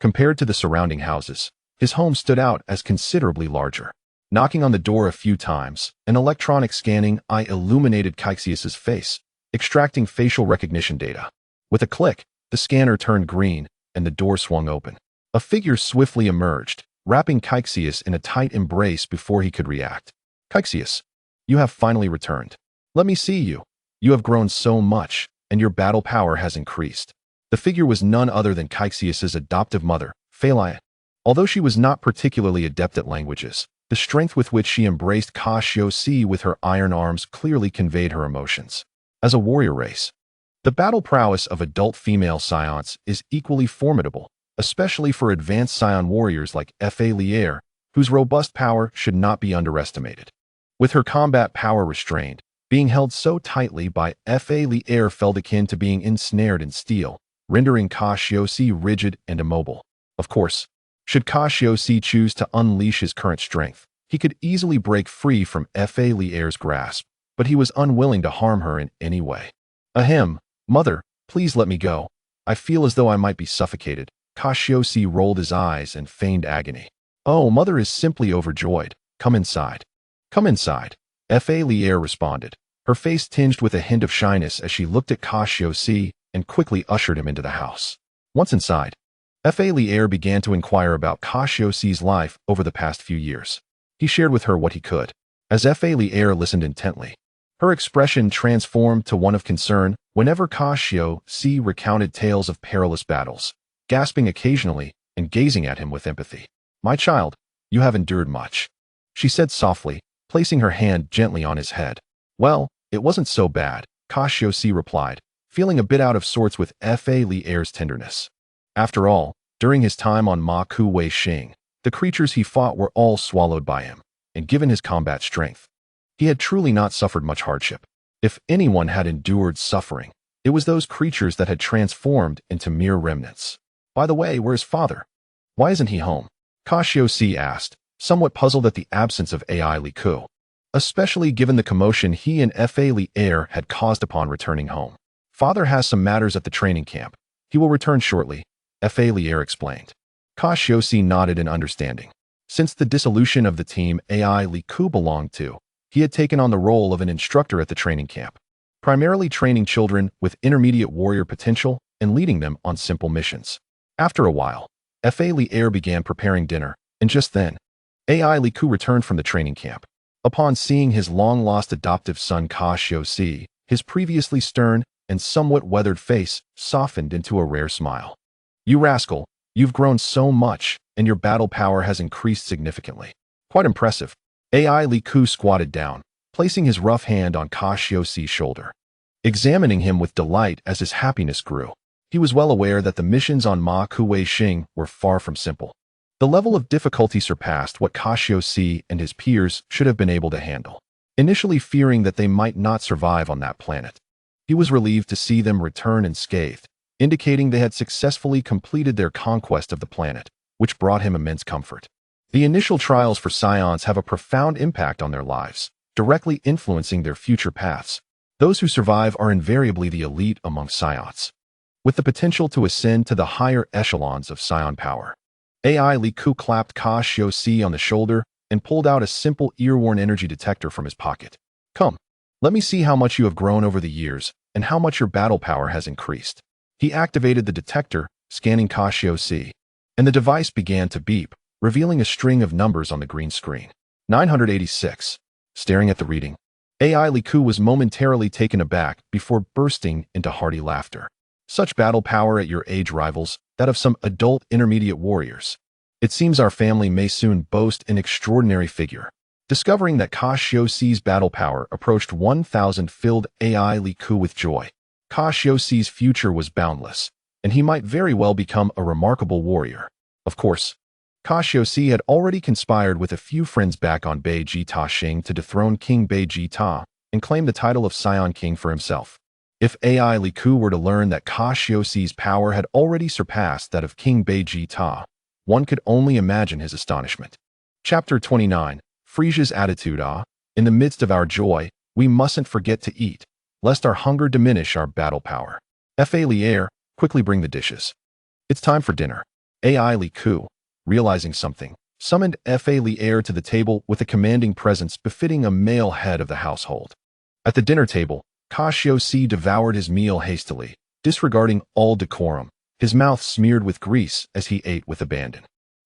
Compared to the surrounding houses, his home stood out as considerably larger. Knocking on the door a few times, an electronic scanning eye illuminated Cassius's face, extracting facial recognition data. With a click, the scanner turned green, and the door swung open. A figure swiftly emerged, wrapping Cassius in a tight embrace before he could react. "Cassius, you have finally returned. Let me see you. You have grown so much, and your battle power has increased." The figure was none other than Cassius's adoptive mother, Saiyan. Although she was not particularly adept at languages, the strength with which she embraced Cassius with her iron arms clearly conveyed her emotions. As a warrior race, the battle prowess of adult female Saiyans is equally formidable, especially for advanced Saiyan warriors like Fa Lier, whose robust power should not be underestimated. With her combat power restrained, being held so tightly by the air felt akin to being ensnared in steel, rendering Cassius rigid and immobile. Of course, should Cassius choose to unleash his current strength, he could easily break free from the air's grasp, but he was unwilling to harm her in any way. Ahem, mother, please let me go. I feel as though I might be suffocated. Cassius rolled his eyes and feigned agony. Oh, mother is simply overjoyed. Come inside. Come inside. The air responded, her face tinged with a hint of shyness as she looked at Cassius and quickly ushered him into the house. Once inside, the air began to inquire about Cassius's life over the past few years. He shared with her what he could. As the air listened intently, her expression transformed to one of concern whenever Cassius recounted tales of perilous battles, gasping occasionally and gazing at him with empathy. My child, you have endured much, she said softly, placing her hand gently on his head. Well, it wasn't so bad, Cassius replied, feeling a bit out of sorts with the air's tenderness. After all, during his time on Ma Kuwei Xing, the creatures he fought were all swallowed by him, and given his combat strength, he had truly not suffered much hardship. If anyone had endured suffering, it was those creatures that had transformed into mere remnants. By the way, where's father? Why isn't he home? Cassius asked, somewhat puzzled at the absence of Li Ku, especially given the commotion he and the air had caused upon returning home. Father has some matters at the training camp. He will return shortly, the air explained. Cassius nodded in understanding. Since the dissolution of the team Li Ku belonged to, he had taken on the role of an instructor at the training camp, primarily training children with intermediate warrior potential and leading them on simple missions. After a while, the air began preparing dinner, and just then, Li Ku returned from the training camp. Upon seeing his long-lost adoptive son Cassius, his previously stern and somewhat weathered face softened into a rare smile. You rascal, you've grown so much, and your battle power has increased significantly. Quite impressive. Li Ku squatted down, placing his rough hand on Cassius' shoulder, examining him with delight as his happiness grew. He was well aware that the missions on Ma Kuwei Xing were far from simple. The level of difficulty surpassed what Cassius and his peers should have been able to handle. Initially fearing that they might not survive on that planet, he was relieved to see them return unscathed, indicating they had successfully completed their conquest of the planet, which brought him immense comfort. The initial trials for Saiyans have a profound impact on their lives, directly influencing their future paths. Those who survive are invariably the elite among Saiyans, with the potential to ascend to the higher echelons of Saiyan power. Li Ku clapped Cassius on the shoulder and pulled out a simple ear-worn energy detector from his pocket. Come, let me see how much you have grown over the years and how much your battle power has increased. He activated the detector, scanning Cassius, and the device began to beep, revealing a string of numbers on the green screen. 986. Staring at the reading, Li Ku was momentarily taken aback before bursting into hearty laughter. Such battle power at your age rivals that of some adult intermediate warriors. It seems our family may soon boast an extraordinary figure. Discovering that Cassius's battle power approached 1,000 filled Li Ku with joy. Cassius's future was boundless, and he might very well become a remarkable warrior. Of course, Cassius had already conspired with a few friends back on Vegeta Xing to dethrone King Vegeta and claim the title of Saiyan King for himself. If Li Ku were to learn that Cassius's power had already surpassed that of King Vegeta, one could only imagine his astonishment. Chapter 29. Frieza's attitude. In the midst of our joy, we mustn't forget to eat, lest our hunger diminish our battle power. The air, quickly bring the dishes. It's time for dinner. Li Ku, realizing something, summoned the air to the table with a commanding presence befitting a male head of the household. At the dinner table, Cassius devoured his meal hastily, disregarding all decorum, his mouth smeared with grease as he ate with abandon.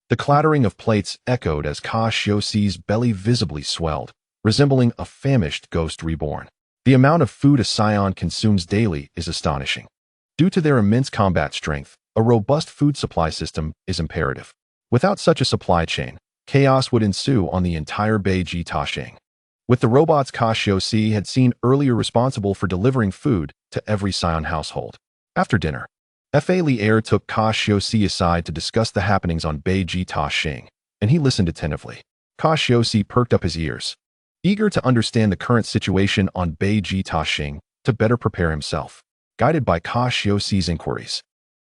The clattering of plates echoed as Cassius's belly visibly swelled, resembling a famished ghost reborn. The amount of food a Saiyan consumes daily is astonishing. Due to their immense combat strength, a robust food supply system is imperative. Without such a supply chain, chaos would ensue on the entire Vegeta Xing. With the robots Cassius had seen earlier responsible for delivering food to every Saiyan household. After dinner, the air took Cassius aside to discuss the happenings on Vegeta Xing, and he listened attentively. Cassius perked up his ears, eager to understand the current situation on Vegeta to better prepare himself. Guided by Cassius's inquiries,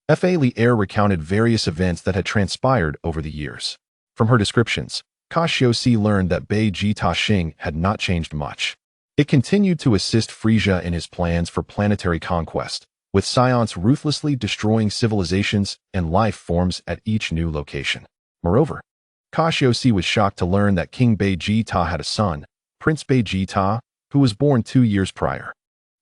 Lier recounted various events that had transpired over the years. From her descriptions, Cassius learned that Vegeta had not changed much. It continued to assist Frieza in his plans for planetary conquest, with Saiyans ruthlessly destroying civilizations and life forms at each new location. Moreover, Cassius was shocked to learn that King Vegeta had a son, Prince Vegeta, who was born 2 years prior.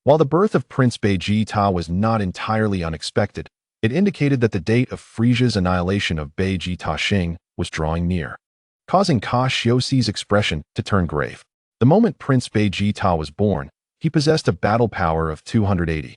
While the birth of Prince Vegeta was not entirely unexpected, it indicated that the date of Frieza's annihilation of Vegeta was drawing near, causing Cassius's expression to turn grave. The moment Prince Vegeta was born, he possessed a battle power of 280,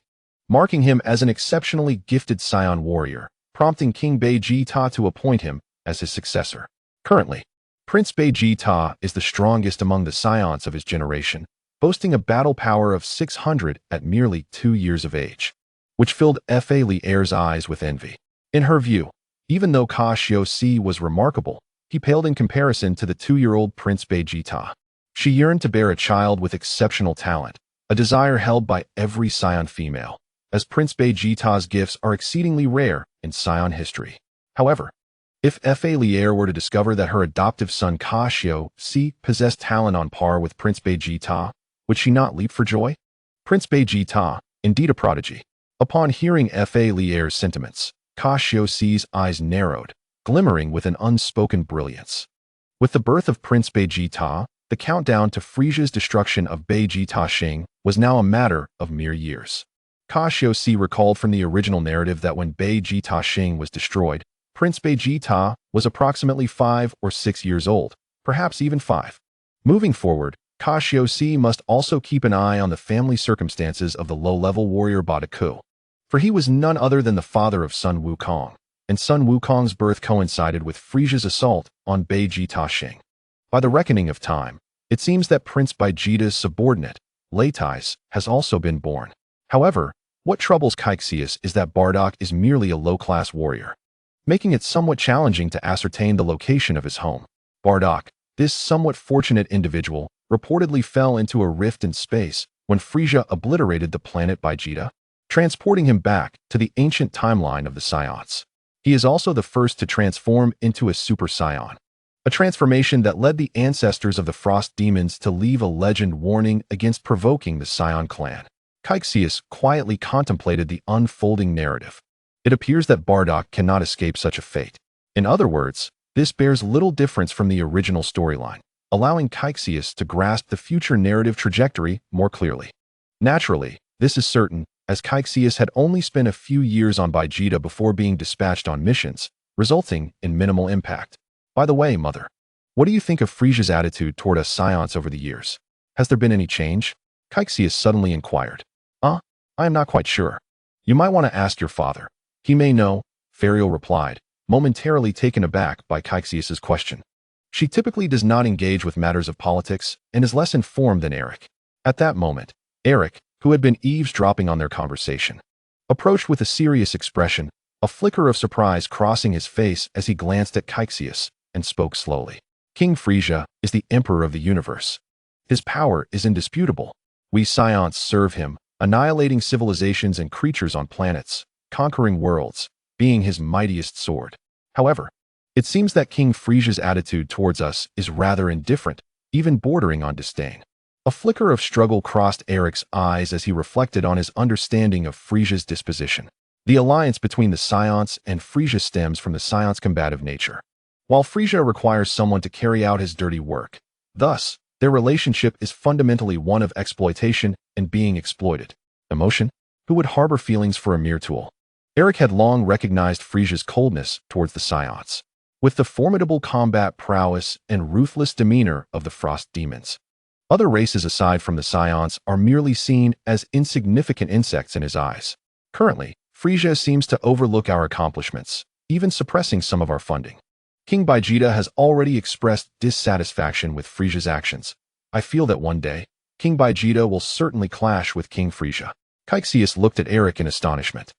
marking him as an exceptionally gifted Saiyan warrior, prompting King Vegeta to appoint him as his successor. Currently, Prince Vegeta is the strongest among the Saiyans of his generation, boasting a battle power of 600 at merely 2 years of age, which filled Lier's eyes with envy. In her view, even though Cassius was remarkable, he paled in comparison to the 2-year-old Prince Vegeta. She yearned to bear a child with exceptional talent, a desire held by every Saiyan female, as Prince Vegeta's gifts are exceedingly rare in Saiyan history. However, if Lier were to discover that her adoptive son Cassius possessed talent on par with Prince Vegeta, would she not leap for joy? Prince Vegeta, indeed a prodigy. Upon hearing Lier's sentiments, Cassius's eyes narrowed, glimmering with an unspoken brilliance. With the birth of Prince Vegeta, the countdown to Frieza's destruction of Vegeta was now a matter of mere years. Cassius recalled from the original narrative that when Vegeta was destroyed, Prince Vegeta was approximately 5 or 6 years old, perhaps even 5. Moving forward, Cassius must also keep an eye on the family circumstances of the low-level warrior Badaku, for he was none other than the father of Sun Wukong, and Sun Wukong's birth coincided with Frieza's assault on Vegeta. By the reckoning of time, it seems that Prince Vegeta's subordinate, Laitais, has also been born. However, what troubles Cassius is that Bardock is merely a low-class warrior, making it somewhat challenging to ascertain the location of his home. Bardock, this somewhat fortunate individual, reportedly fell into a rift in space when Frieza obliterated the planet Vegeta, transporting him back to the ancient timeline of the Saiyans. He is also the first to transform into a Super Saiyan, a transformation that led the ancestors of the Frost Demons to leave a legend warning against provoking the Saiyan clan. Cassius quietly contemplated the unfolding narrative. It appears that Bardock cannot escape such a fate. In other words, this bears little difference from the original storyline, allowing Cassius to grasp the future narrative trajectory more clearly. Naturally, this is certain, as Cassius had only spent a few years on Vegeta before being dispatched on missions, resulting in minimal impact. By the way, Mother, what do you think of Frieza's attitude toward us Saiyans over the years? Has there been any change? Cassius suddenly inquired. I am not quite sure. You might want to ask your father. He may know, Fariel replied, momentarily taken aback by Cassius's question. She typically does not engage with matters of politics and is less informed than Eric. At that moment, Eric, who had been eavesdropping on their conversation, approached with a serious expression, a flicker of surprise crossing his face as he glanced at Cassius, and spoke slowly. King Frieza is the emperor of the universe. His power is indisputable. We Saiyans serve him, annihilating civilizations and creatures on planets, conquering worlds, being his mightiest sword. However, it seems that King Frieza's attitude towards us is rather indifferent, even bordering on disdain. A flicker of struggle crossed Eric's eyes as he reflected on his understanding of Frieza's disposition. The alliance between the Saiyans and Frieza stems from the Saiyans' combative nature. While Frieza requires someone to carry out his dirty work, thus, their relationship is fundamentally one of exploitation and being exploited. Emotion? Who would harbor feelings for a mere tool? Eric had long recognized Frieza's coldness towards the Saiyans, with the formidable combat prowess and ruthless demeanor of the Frost Demons. Other races aside from the Saiyans are merely seen as insignificant insects in his eyes. Currently, Frieza seems to overlook our accomplishments, even suppressing some of our funding. King Vegeta has already expressed dissatisfaction with Frieza's actions. I feel that one day, King Vegeta will certainly clash with King Frieza. Cassius looked at Eric in astonishment,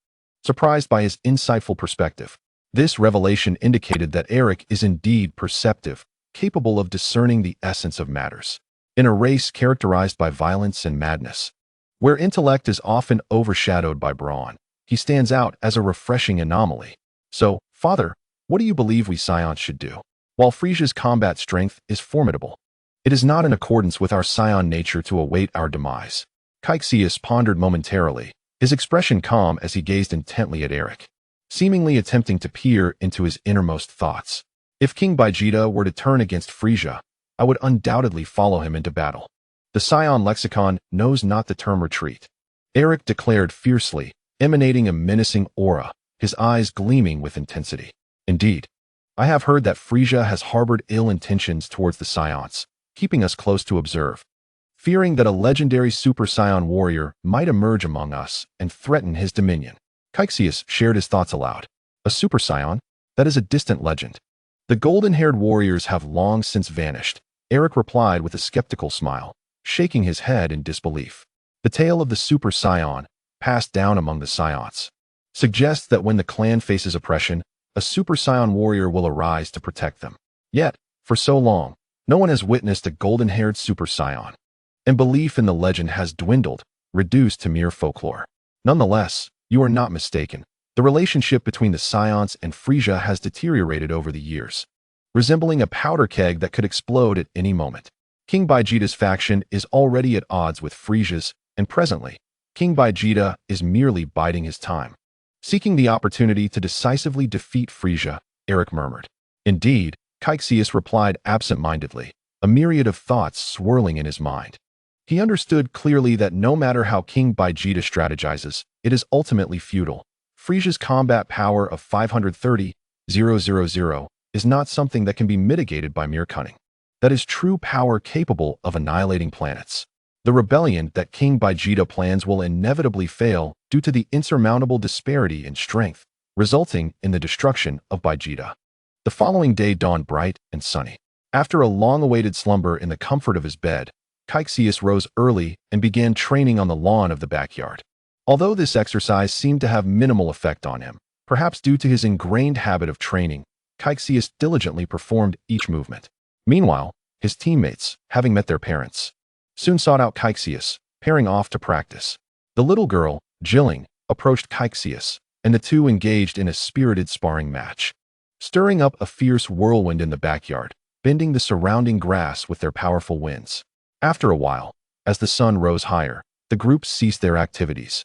surprised by his insightful perspective. This revelation indicated that Eric is indeed perceptive, capable of discerning the essence of matters. In a race characterized by violence and madness, where intellect is often overshadowed by brawn, he stands out as a refreshing anomaly. So, Father, what do you believe we Saiyans should do? While Frieza's combat strength is formidable, it is not in accordance with our Saiyan nature to await our demise. Cassius pondered momentarily, his expression calm as he gazed intently at Eric, seemingly attempting to peer into his innermost thoughts. If King Vegeta were to turn against Frieza, I would undoubtedly follow him into battle. The Saiyan lexicon knows not the term retreat, Eric declared fiercely, emanating a menacing aura, his eyes gleaming with intensity. Indeed, I have heard that Frieza has harbored ill intentions towards the Saiyans, keeping us close to observe, fearing that a legendary Super Saiyan warrior might emerge among us and threaten his dominion. Cassius shared his thoughts aloud. A Super Saiyan? That is a distant legend. The golden-haired warriors have long since vanished, Eric replied with a skeptical smile, shaking his head in disbelief. The tale of the Super Saiyan, passed down among the Saiyans, suggests that when the clan faces oppression, a Super Saiyan warrior will arise to protect them. Yet, for so long, no one has witnessed a golden-haired Super Saiyan, and belief in the legend has dwindled, reduced to mere folklore. Nonetheless, you are not mistaken. The relationship between the Saiyans and Frieza has deteriorated over the years, resembling a powder keg that could explode at any moment. King Vegeta's faction is already at odds with Frieza's, and presently, King Vegeta is merely biding his time, seeking the opportunity to decisively defeat Frieza, Eric murmured. Indeed, Cassius replied absent-mindedly, a myriad of thoughts swirling in his mind. He understood clearly that no matter how King Vegeta strategizes, it is ultimately futile. Frieza's combat power of 530,000 is not something that can be mitigated by mere cunning. That is true power capable of annihilating planets. The rebellion that King Vegeta plans will inevitably fail due to the insurmountable disparity in strength, resulting in the destruction of Vegeta. The following day dawned bright and sunny. After a long-awaited slumber in the comfort of his bed, Cassius rose early and began training on the lawn of the backyard. Although this exercise seemed to have minimal effect on him, perhaps due to his ingrained habit of training, Cassius diligently performed each movement. Meanwhile, his teammates, having met their parents, soon sought out Cassius, pairing off to practice. The little girl, Jilling, approached Cassius, and the two engaged in a spirited sparring match, stirring up a fierce whirlwind in the backyard, bending the surrounding grass with their powerful winds. After a while, as the sun rose higher, the group ceased their activities.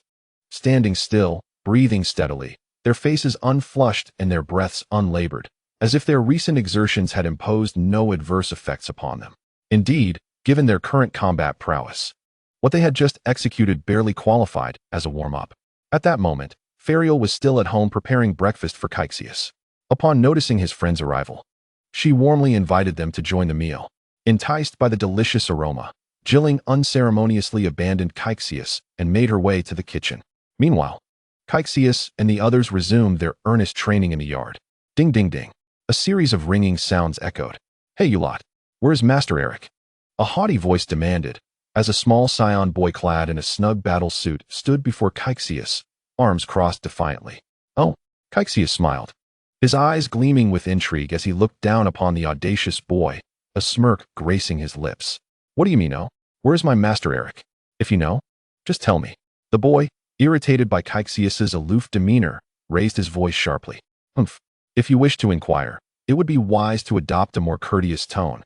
Standing still, breathing steadily, their faces unflushed and their breaths unlabored, as if their recent exertions had imposed no adverse effects upon them. Indeed, given their current combat prowess, what they had just executed barely qualified as a warm-up. At that moment, Fariel was still at home preparing breakfast for Cassius. Upon noticing his friend's arrival, she warmly invited them to join the meal. Enticed by the delicious aroma, Jilling unceremoniously abandoned Cassius and made her way to the kitchen. Meanwhile, Cassius and the others resumed their earnest training in the yard. Ding ding ding. A series of ringing sounds echoed. Hey you lot, where's Master Eric? A haughty voice demanded, as a small Saiyan boy clad in a snug battle suit stood before Cassius, arms crossed defiantly. Oh, Cassius smiled, his eyes gleaming with intrigue as he looked down upon the audacious boy, a smirk gracing his lips. What do you mean, oh? Where's my Master Eric? If you know, just tell me. The boy, irritated by Cassius's aloof demeanor, raised his voice sharply. Humph. If you wish to inquire, it would be wise to adopt a more courteous tone,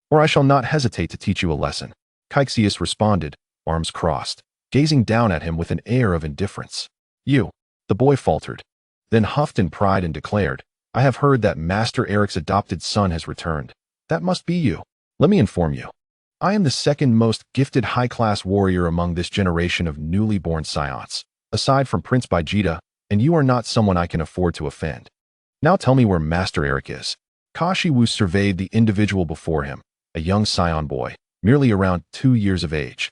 or I shall not hesitate to teach you a lesson. Cassius responded, arms crossed, gazing down at him with an air of indifference. You, the boy faltered, then huffed in pride and declared, I have heard that Master Eric's adopted son has returned. That must be you. Let me inform you. I am the second most gifted high-class warrior among this generation of newly born Saiyans, aside from Prince Vegeta, and you are not someone I can afford to offend. Now tell me where Master Eric is. Cassius surveyed the individual before him, a young Saiyan boy, merely around 2 years of age,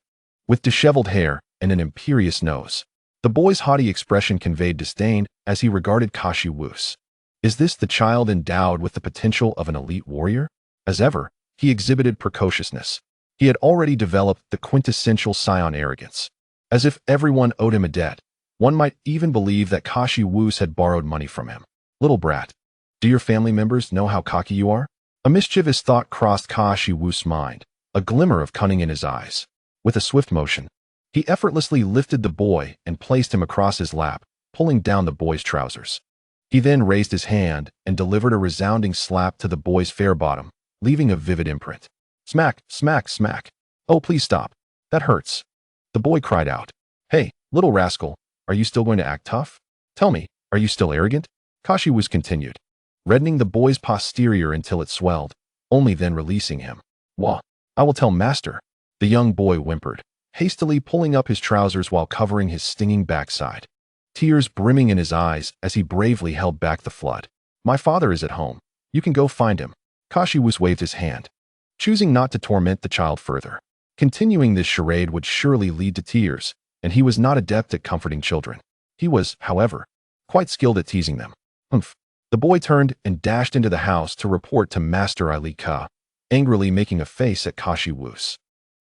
with disheveled hair and an imperious nose. The boy's haughty expression conveyed disdain as he regarded Cassius. Is this the child endowed with the potential of an elite warrior? As ever, he exhibited precociousness. He had already developed the quintessential Saiyan arrogance. As if everyone owed him a debt, one might even believe that Cassius had borrowed money from him. Little brat, Do your family members know how cocky you are? A mischievous thought crossed Cassius' mind, a glimmer of cunning in his eyes. With a swift motion, he effortlessly lifted the boy and placed him across his lap, pulling down the boy's trousers. He then raised his hand and delivered a resounding slap to the boy's fair bottom, leaving a vivid imprint. Smack, smack, smack. Oh, please stop. That hurts. The boy cried out. Hey, little rascal, are you still going to act tough? Tell me, are you still arrogant? Cassius continued, reddening the boy's posterior until it swelled, only then releasing him. Wah, I will tell master. The young boy whimpered, hastily pulling up his trousers while covering his stinging backside, tears brimming in his eyes as he bravely held back the flood. My father is at home. You can go find him. Cassius waved his hand, choosing not to torment the child further. Continuing this charade would surely lead to tears, and he was not adept at comforting children. He was, however, quite skilled at teasing them. Humph. The boy turned and dashed into the house to report to Master Alika, angrily making a face at Cassius.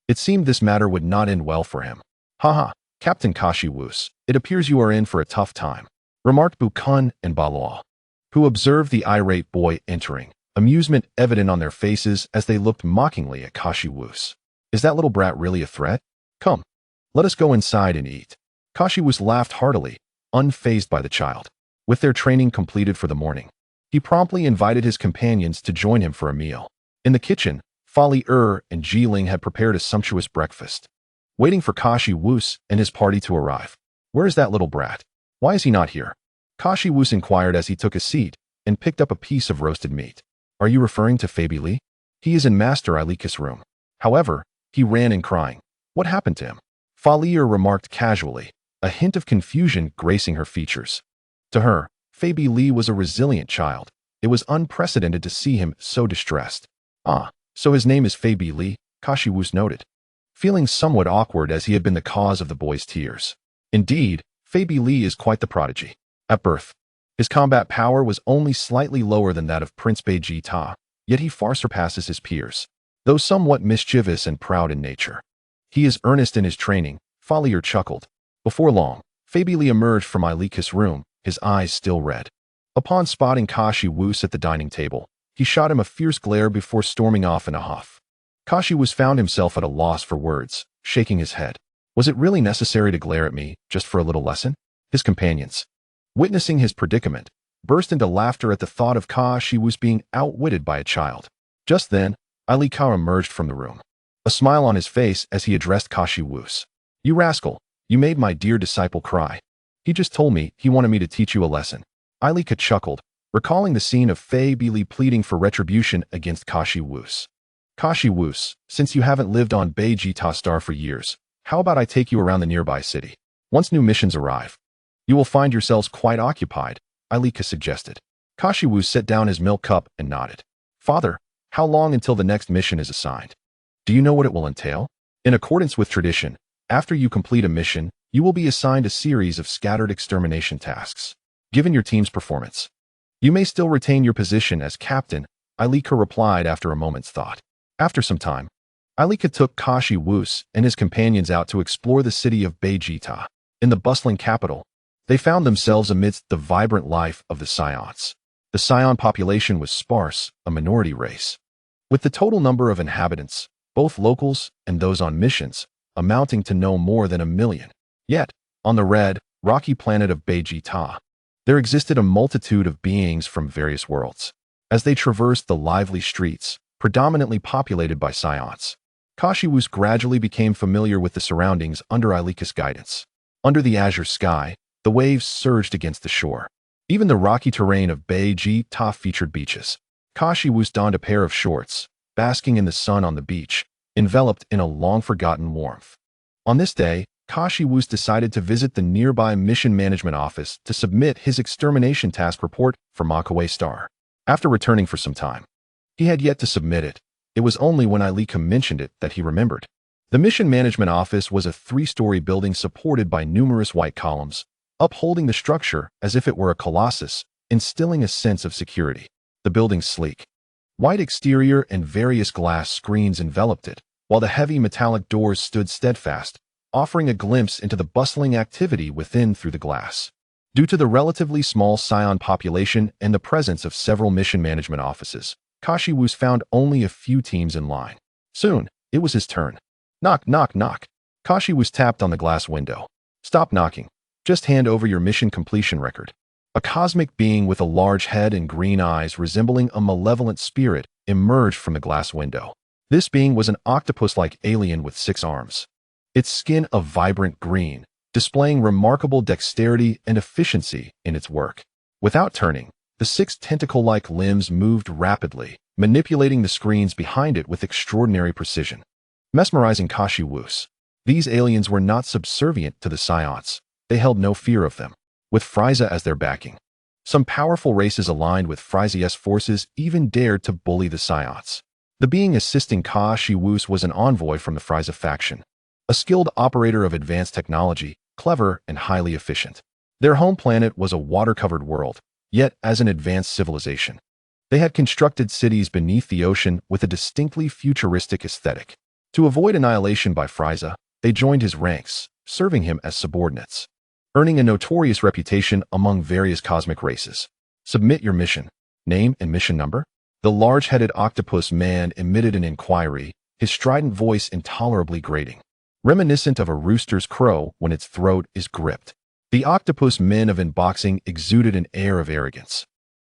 It seemed this matter would not end well for him. Haha, Captain Cassius, it appears you are in for a tough time, remarked Bukun and Balois, who observed the irate boy entering, amusement evident on their faces as they looked mockingly at Cassius. Is that little brat really a threat? Come, let us go inside and eat. Cassius laughed heartily, unfazed by the child. With their training completed for the morning, he promptly invited his companions to join him for a meal. In the kitchen, Fali and Jiling had prepared a sumptuous breakfast, waiting for Cassius and his party to arrive. Where is that little brat? Why is he not here? Cassius inquired as he took a seat and picked up a piece of roasted meat. Are you referring to Fabi Li? He is in Master Ilika's room. However, he ran in crying. What happened to him? Fali remarked casually, a hint of confusion gracing her features. To her, Fabi Li was a resilient child. It was unprecedented to see him so distressed. Ah, so his name is Fabi Li, Cassius noted, feeling somewhat awkward as he had been the cause of the boy's tears. Indeed, Fabi Li is quite the prodigy. At birth, his combat power was only slightly lower than that of Prince Vegeta, yet he far surpasses his peers, though somewhat mischievous and proud in nature. He is earnest in his training, Falier chuckled. Before long, Fabi Li emerged from Ilika's room, his eyes still red. Upon spotting Cassius at the dining table, he shot him a fierce glare before storming off in a huff. Cassius found himself at a loss for words, shaking his head. Was it really necessary to glare at me, just for a little lesson? His companions, witnessing his predicament, burst into laughter at the thought of Cassius being outwitted by a child. Just then, Ilika emerged from the room, a smile on his face as he addressed Cassius. You rascal, you made my dear disciple cry. He just told me he wanted me to teach you a lesson. Ilika chuckled, recalling the scene of Fabi Li pleading for retribution against Cassius. Cassius, since you haven't lived on Vegeta Star for years, how about I take you around the nearby city? Once new missions arrive, you will find yourselves quite occupied, Ilika suggested. Cassius set down his milk cup and nodded. Father, how long until the next mission is assigned? Do you know what it will entail? In accordance with tradition, after you complete a mission, you will be assigned a series of scattered extermination tasks. Given your team's performance, you may still retain your position as captain, Ilika replied after a moment's thought. After some time, Ilika took Cassius and his companions out to explore the city of Vegeta. In the bustling capital, they found themselves amidst the vibrant life of the Saiyans. The Saiyan population was sparse, a minority race, with the total number of inhabitants, both locals and those on missions, amounting to no more than 1 million. Yet, on the red, rocky planet of Vegeta, there existed a multitude of beings from various worlds. As they traversed the lively streets, predominantly populated by Saiyans, Cassius gradually became familiar with the surroundings under Ilika's guidance. Under the azure sky, the waves surged against the shore. Even the rocky terrain of Vegeta featured beaches. Cassius donned a pair of shorts, basking in the sun on the beach, enveloped in a long-forgotten warmth. On this day, Cassius decided to visit the nearby Mission Management Office to submit his extermination task report for Makaway Star. After returning for some time, he had yet to submit it. It was only when Ilika mentioned it that he remembered. The Mission Management Office was a 3-story building supported by numerous white columns, upholding the structure as if it were a colossus, instilling a sense of security. The building's sleek, white exterior and various glass screens enveloped it, while the heavy metallic doors stood steadfast, offering a glimpse into the bustling activity within through the glass. Due to the relatively small Saiyan population and the presence of several mission management offices, Cassius found only a few teams in line. Soon, it was his turn. Knock, knock, knock. Cassius tapped on the glass window. Stop knocking. Just hand over your mission completion record. A cosmic being with a large head and green eyes resembling a malevolent spirit emerged from the glass window. This being was an octopus-like alien with 6 arms. Its skin a vibrant green, displaying remarkable dexterity and efficiency in its work. Without turning, the 6 tentacle-like limbs moved rapidly, manipulating the screens behind it with extraordinary precision. Mesmerizing Cassius. These aliens were not subservient to the Saiyans. They held no fear of them, with Frieza as their backing. Some powerful races aligned with Frieza's forces even dared to bully the Saiyans. The being assisting Cassius was an envoy from the Frieza faction, a skilled operator of advanced technology, clever and highly efficient. Their home planet was a water-covered world, yet as an advanced civilization. They had constructed cities beneath the ocean with a distinctly futuristic aesthetic. To avoid annihilation by Frieza, they joined his ranks, serving him as subordinates, earning a notorious reputation among various cosmic races. Submit your mission. Name and mission number? The large-headed octopus man emitted an inquiry, his strident voice intolerably grating, reminiscent of a rooster's crow when its throat is gripped. The octopus men of unboxing exuded an air of arrogance,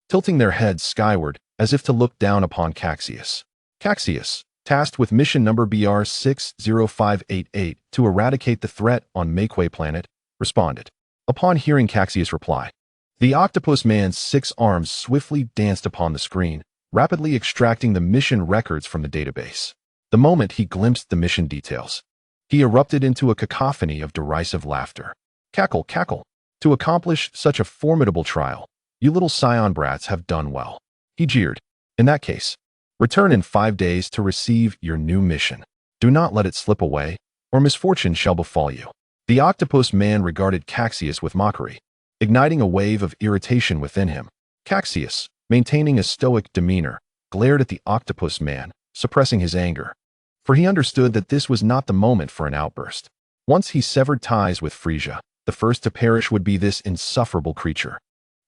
tilting their heads skyward as if to look down upon Cassius. Cassius, tasked with mission number BR60588 to eradicate the threat on Makeway planet, responded. Upon hearing Cassius' reply, the octopus man's 6 arms swiftly danced upon the screen, rapidly extracting the mission records from the database. The moment he glimpsed the mission details, he erupted into a cacophony of derisive laughter. Cackle, cackle. To accomplish such a formidable trial, you little Saiyan brats have done well. He jeered. In that case, return in 5 days to receive your new mission. Do not let it slip away, or misfortune shall befall you. The octopus man regarded Cassius with mockery, igniting a wave of irritation within him. Cassius, maintaining a stoic demeanor, glared at the octopus man, suppressing his anger, for he understood that this was not the moment for an outburst. Once he severed ties with Frieza, the first to perish would be this insufferable creature.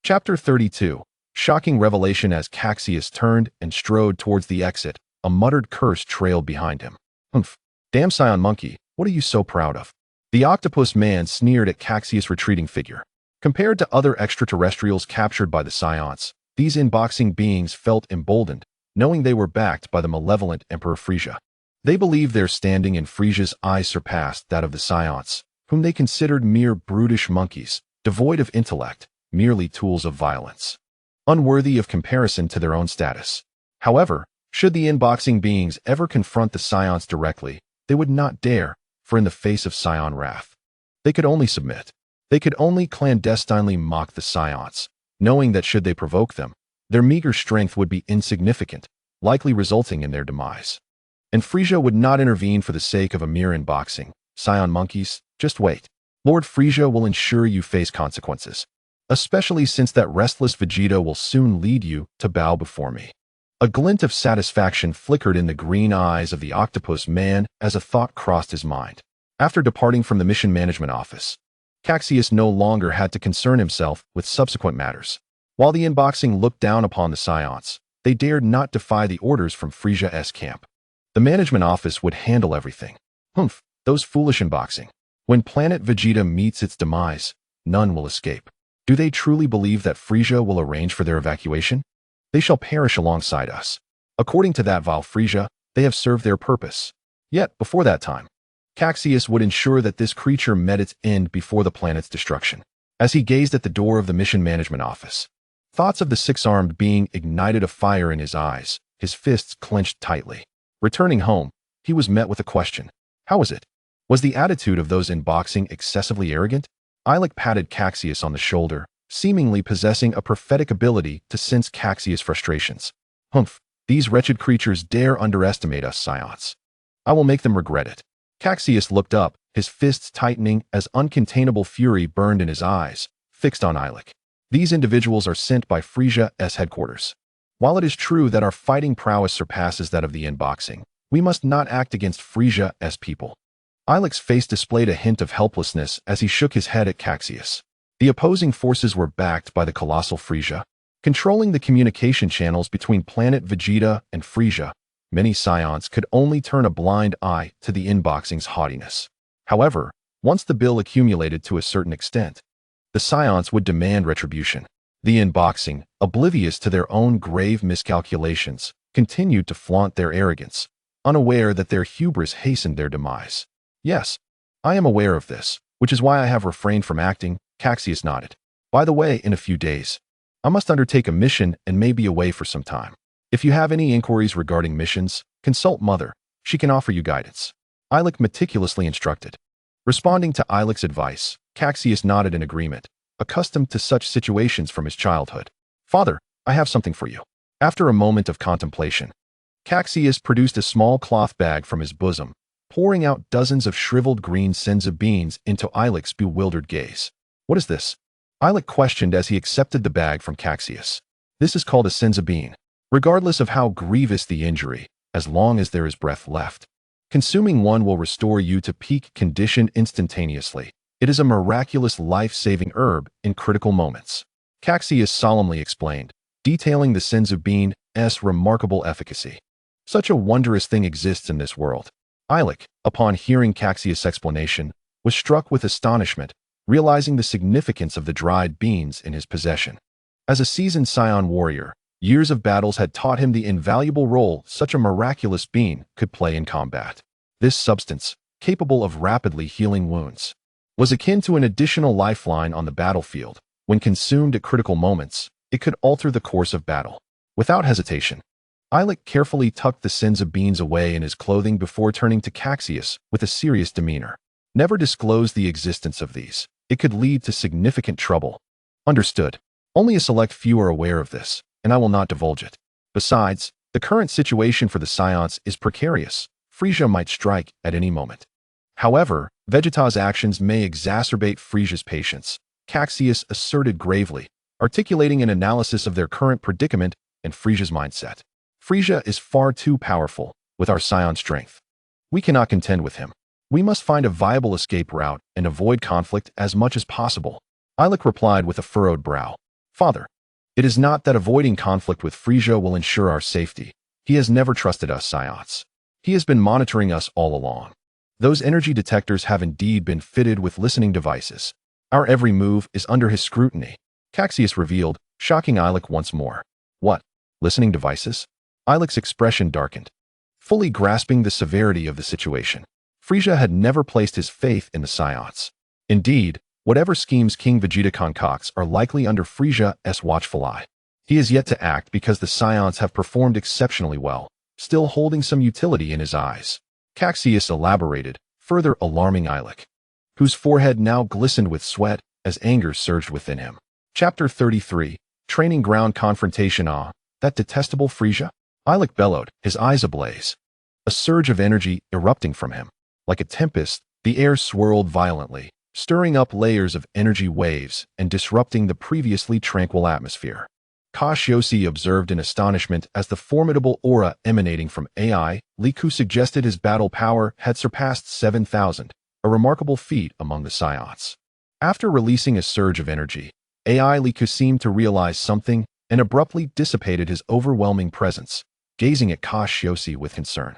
Chapter 32. Shocking revelation. As Cassius turned and strode towards the exit, a muttered curse trailed behind him. Humph. Damn Saiyan monkey, what are you so proud of? The octopus man sneered at Cassius' retreating figure. Compared to other extraterrestrials captured by the Saiyans, these unboxing beings felt emboldened, knowing they were backed by the malevolent Emperor Frieza. They believed their standing in Frieza's eyes surpassed that of the Saiyans, whom they considered mere brutish monkeys, devoid of intellect, merely tools of violence, unworthy of comparison to their own status. However, should the unboxing beings ever confront the Saiyans directly, they would not dare, for in the face of Saiyan wrath, they could only submit. They could only clandestinely mock the Saiyans, knowing that should they provoke them, their meager strength would be insignificant, likely resulting in their demise. And Frieza would not intervene for the sake of a mere unboxing. Saiyan monkeys, just wait. Lord Frieza will ensure you face consequences, especially since that restless Vegeta will soon lead you to bow before me. A glint of satisfaction flickered in the green eyes of the octopus man as a thought crossed his mind. After departing from the mission management office, Cassius no longer had to concern himself with subsequent matters. While the unboxing looked down upon the Saiyans, they dared not defy the orders from Frieza's camp. The management office would handle everything. Humph, those foolish unboxing. When Planet Vegeta meets its demise, none will escape. Do they truly believe that Frieza will arrange for their evacuation? They shall perish alongside us. According to that vile Frieza, they have served their purpose. Yet, before that time, Cassius would ensure that this creature met its end before the planet's destruction. As he gazed at the door of the mission management office, thoughts of the 6-armed being ignited a fire in his eyes, his fists clenched tightly. Returning home, he was met with a question. How was it? Was the attitude of those unboxing excessively arrogant? Ilek patted Cassius on the shoulder, seemingly possessing a prophetic ability to sense Cassius' frustrations. Humph, these wretched creatures dare underestimate us Saiyans. I will make them regret it. Cassius looked up, his fists tightening as uncontainable fury burned in his eyes, fixed on Ilek. These individuals are sent by Frieza's headquarters. While it is true that our fighting prowess surpasses that of the unboxing, we must not act against Frieza's people. Ilek's face displayed a hint of helplessness as he shook his head at Cassius. The opposing forces were backed by the colossal Frieza, controlling the communication channels between Planet Vegeta and Frieza. Many Saiyans could only turn a blind eye to the inboxing's haughtiness. However, once the bill accumulated to a certain extent, the Saiyans would demand retribution. The inboxing, oblivious to their own grave miscalculations, continued to flaunt their arrogance, unaware that their hubris hastened their demise. Yes, I am aware of this, which is why I have refrained from acting, Cassius nodded. By the way, in a few days, I must undertake a mission and may be away for some time. If you have any inquiries regarding missions, consult Mother. She can offer you guidance. Ilik meticulously instructed. Responding to Ilik's advice, Cassius nodded in agreement, accustomed to such situations from his childhood. Father, I have something for you. After a moment of contemplation, Cassius produced a small cloth bag from his bosom, pouring out dozens of shriveled green senza beans into Ilik's bewildered gaze. What is this? Ilik questioned as he accepted the bag from Cassius. This is called a senza bean. Regardless of how grievous the injury, as long as there is breath left, consuming one will restore you to peak condition instantaneously. It is a miraculous life-saving herb in critical moments. Cassius solemnly explained, detailing the senza bean's remarkable efficacy. Such a wondrous thing exists in this world. Ilik, upon hearing Cassius' explanation, was struck with astonishment, realizing the significance of the dried beans in his possession. As a seasoned Saiyan warrior, years of battles had taught him the invaluable role such a miraculous bean could play in combat. This substance, capable of rapidly healing wounds, was akin to an additional lifeline on the battlefield. When consumed at critical moments, it could alter the course of battle. Without hesitation, Ilik carefully tucked the senza beans away in his clothing before turning to Cassius with a serious demeanor. Never disclose the existence of these. It could lead to significant trouble. Understood. Only a select few are aware of this, and I will not divulge it. Besides, the current situation for the Saiyans is precarious. Frieza might strike at any moment. However, Vegeta's actions may exacerbate Frieza's patience, Cassius asserted gravely, articulating an analysis of their current predicament and Frieza's mindset. Frieza is far too powerful with our Saiyan strength. We cannot contend with him. We must find a viable escape route and avoid conflict as much as possible. Ilik replied with a furrowed brow. Father, it is not that avoiding conflict with Frieza will ensure our safety. He has never trusted us Saiyans. He has been monitoring us all along. Those energy detectors have indeed been fitted with listening devices. Our every move is under his scrutiny, Cassius revealed, shocking Ilik once more. What? Listening devices? Ilik's expression darkened, fully grasping the severity of the situation. Frieza had never placed his faith in the Saiyans. Indeed, whatever schemes King Vegeta concocts are likely under Frieza's watchful eye. He is yet to act because the Saiyans have performed exceptionally well, still holding some utility in his eyes. Cassius elaborated, further alarming Ilik, whose forehead now glistened with sweat as anger surged within him. Chapter 33, Training Ground Confrontation. Ah, that detestable Frieza? Ilik bellowed, his eyes ablaze. A surge of energy erupting from him. Like a tempest, the air swirled violently, stirring up layers of energy waves and disrupting the previously tranquil atmosphere. Cassius observed in astonishment as the formidable aura emanating from AI Liku suggested his battle power had surpassed 7,000, a remarkable feat among the Saiyans. After releasing a surge of energy, AI Liku seemed to realize something and abruptly dissipated his overwhelming presence, gazing at Cassius with concern.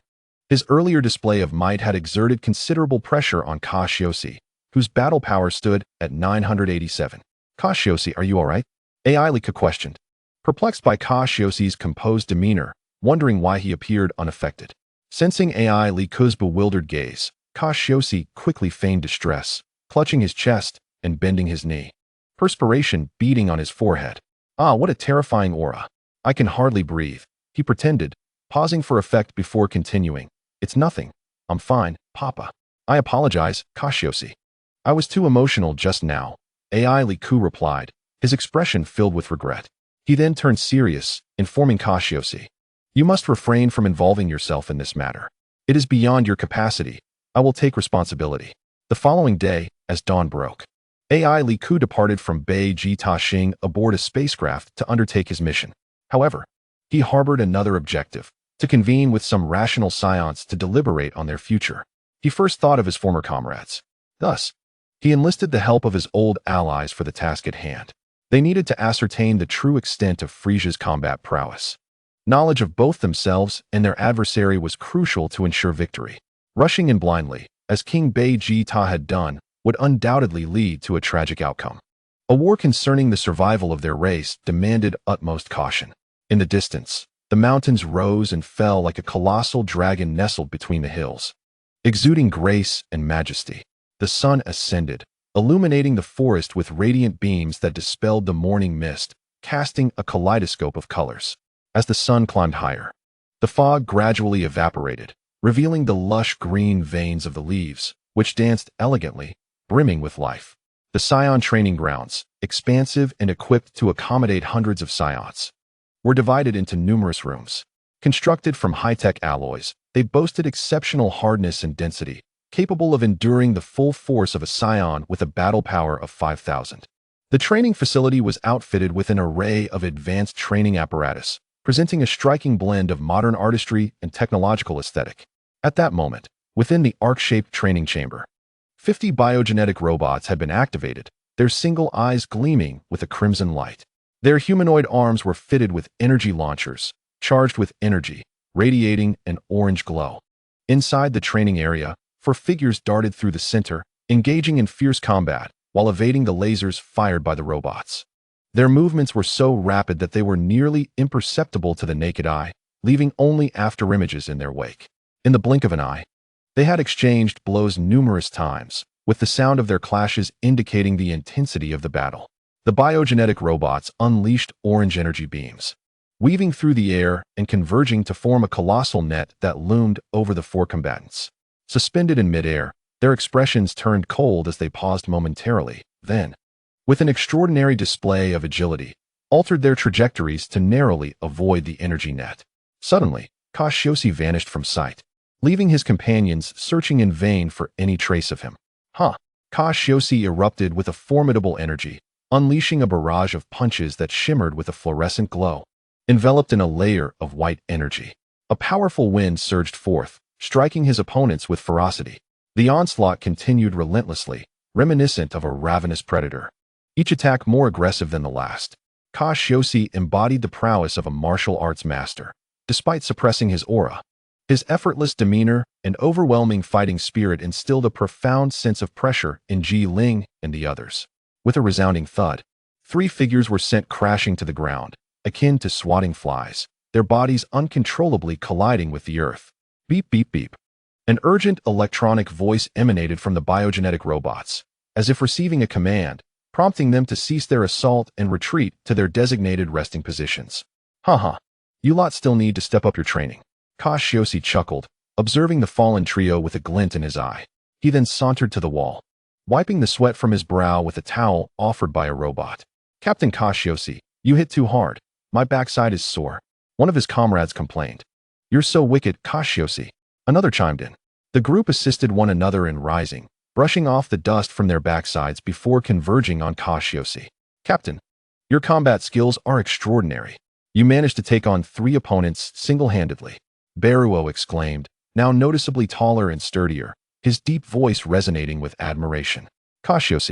His earlier display of might had exerted considerable pressure on Cassius, whose battle power stood at 987. Cassius, are you all right? AI Liku questioned, perplexed by Cassius's composed demeanor, wondering why he appeared unaffected. Sensing AI Liku's bewildered gaze, Cassius quickly feigned distress, clutching his chest and bending his knee. Perspiration beading on his forehead. Ah, what a terrifying aura. I can hardly breathe, he pretended, pausing for effect before continuing. It's nothing. I'm fine, Papa. I apologize, Cassius. I was too emotional just now, AI Liku replied, his expression filled with regret. He then turned serious, informing Cassius, you must refrain from involving yourself in this matter. It is beyond your capacity. I will take responsibility. The following day, as dawn broke, AI Liku departed from Beiji Taxing aboard a spacecraft to undertake his mission. However, he harbored another objective, to convene with some rational Saiyans to deliberate on their future. He first thought of his former comrades. Thus, He enlisted the help of his old allies for the task at hand. They needed to ascertain the true extent of Frieza's combat prowess. Knowledge of both themselves and their adversary was crucial to ensure victory. Rushing in blindly, as King Vegeta had done, would undoubtedly lead to a tragic outcome. A war concerning the survival of their race demanded utmost caution. In the distance, the mountains rose and fell like a colossal dragon nestled between the hills. Exuding grace and majesty, the sun ascended, illuminating the forest with radiant beams that dispelled the morning mist, casting a kaleidoscope of colors. As the sun climbed higher, the fog gradually evaporated, revealing the lush green veins of the leaves, which danced elegantly, brimming with life. The Saiyan training grounds, expansive and equipped to accommodate hundreds of Saiyans, were divided into numerous rooms. Constructed from high-tech alloys, they boasted exceptional hardness and density, capable of enduring the full force of a Saiyan with a battle power of 5,000. The training facility was outfitted with an array of advanced training apparatus, presenting a striking blend of modern artistry and technological aesthetic. At that moment, within the arc-shaped training chamber, 50 biogenetic robots had been activated, their single eyes gleaming with a crimson light. Their humanoid arms were fitted with energy launchers, charged with energy, radiating an orange glow. Inside the training area, 4 figures darted through the center, engaging in fierce combat while evading the lasers fired by the robots. Their movements were so rapid that they were nearly imperceptible to the naked eye, leaving only afterimages in their wake. In the blink of an eye, they had exchanged blows numerous times, with the sound of their clashes indicating the intensity of the battle. The biogenetic robots unleashed orange energy beams, weaving through the air and converging to form a colossal net that loomed over the 4 combatants. Suspended in midair, their expressions turned cold as they paused momentarily, then, with an extraordinary display of agility, altered their trajectories to narrowly avoid the energy net. Suddenly, Cassius vanished from sight, leaving his companions searching in vain for any trace of him. Cassius erupted with a formidable energy, unleashing a barrage of punches that shimmered with a fluorescent glow. Enveloped in a layer of white energy, a powerful wind surged forth, striking his opponents with ferocity. The onslaught continued relentlessly, reminiscent of a ravenous predator. Each attack more aggressive than the last. Cassius embodied the prowess of a martial arts master, despite suppressing his aura. His effortless demeanor and overwhelming fighting spirit instilled a profound sense of pressure in Ji Ling and the others. With a resounding thud, 3 figures were sent crashing to the ground, akin to swatting flies, their bodies uncontrollably colliding with the earth. Beep, beep, beep. An urgent electronic voice emanated from the biogenetic robots, as if receiving a command, prompting them to cease their assault and retreat to their designated resting positions. You lot still need to step up your training. Cassius chuckled, observing the fallen trio with a glint in his eye. He then sauntered to the wall, wiping the sweat from his brow with a towel offered by a robot. Captain Cassius, you hit too hard. My backside is sore. One of his comrades complained. You're so wicked, Cassius. Another chimed in. The group assisted one another in rising, brushing off the dust from their backsides before converging on Cassius. Captain, your combat skills are extraordinary. You managed to take on 3 opponents single-handedly. Beruo exclaimed, now noticeably taller and sturdier, his deep voice resonating with admiration. Cassius,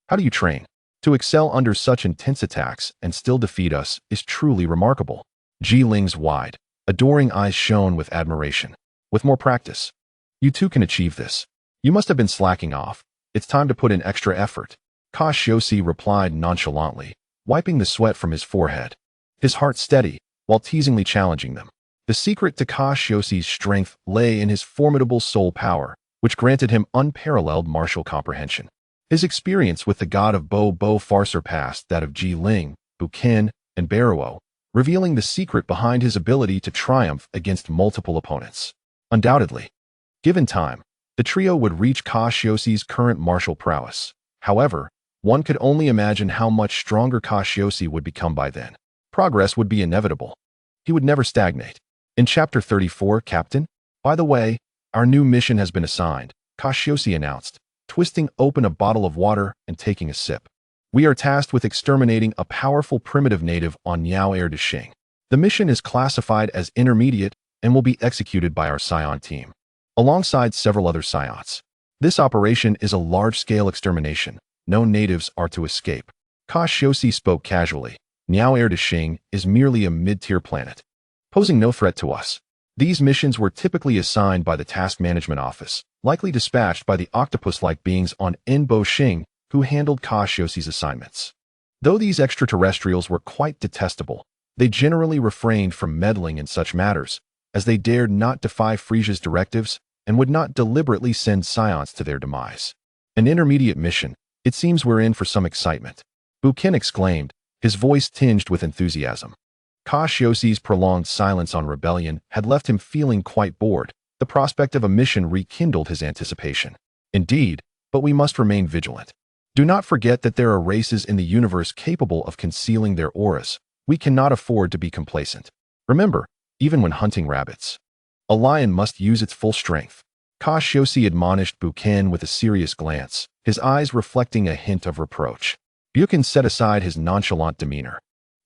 how do you train? To excel under such intense attacks and still defeat us is truly remarkable. Ji Ling's wide, adoring eyes shone with admiration. With more practice, you too can achieve this. You must have been slacking off. It's time to put in extra effort. Cassius replied nonchalantly, wiping the sweat from his forehead, his heart steady, while teasingly challenging them. The secret to Cassius's strength lay in his formidable soul power, which granted him unparalleled martial comprehension. His experience with the god of Bo far surpassed that of Ji Ling, Bukin, and Beruo, revealing the secret behind his ability to triumph against multiple opponents. Undoubtedly, given time, the trio would reach Cassius's current martial prowess. However, one could only imagine how much stronger Cassius would become by then. Progress would be inevitable. He would never stagnate. In Chapter 34, Captain, by the way, our new mission has been assigned, Cassius announced, twisting open a bottle of water and taking a sip. We are tasked with exterminating a powerful primitive native on Niao Air de Xing. The mission is classified as intermediate and will be executed by our Saiyan team, alongside several other Saiyans. This operation is a large-scale extermination. No natives are to escape. Cassius spoke casually. Niao Air de Xing is merely a mid-tier planet, posing no threat to us. These missions were typically assigned by the Task Management Office, likely dispatched by the octopus-like beings on Enbo Xing, who handled Cassius's assignments. Though these extraterrestrials were quite detestable, they generally refrained from meddling in such matters, as they dared not defy Frieza's directives and would not deliberately send Scions to their demise. An intermediate mission. It seems we're in for some excitement. Bukin exclaimed, his voice tinged with enthusiasm. Cassius's prolonged silence on rebellion had left him feeling quite bored. The prospect of a mission rekindled his anticipation. Indeed, but we must remain vigilant. Do not forget that there are races in the universe capable of concealing their auras. We cannot afford to be complacent. Remember, even when hunting rabbits, a lion must use its full strength. Cassius admonished Bukin with a serious glance, his eyes reflecting a hint of reproach. Bukin set aside his nonchalant demeanor.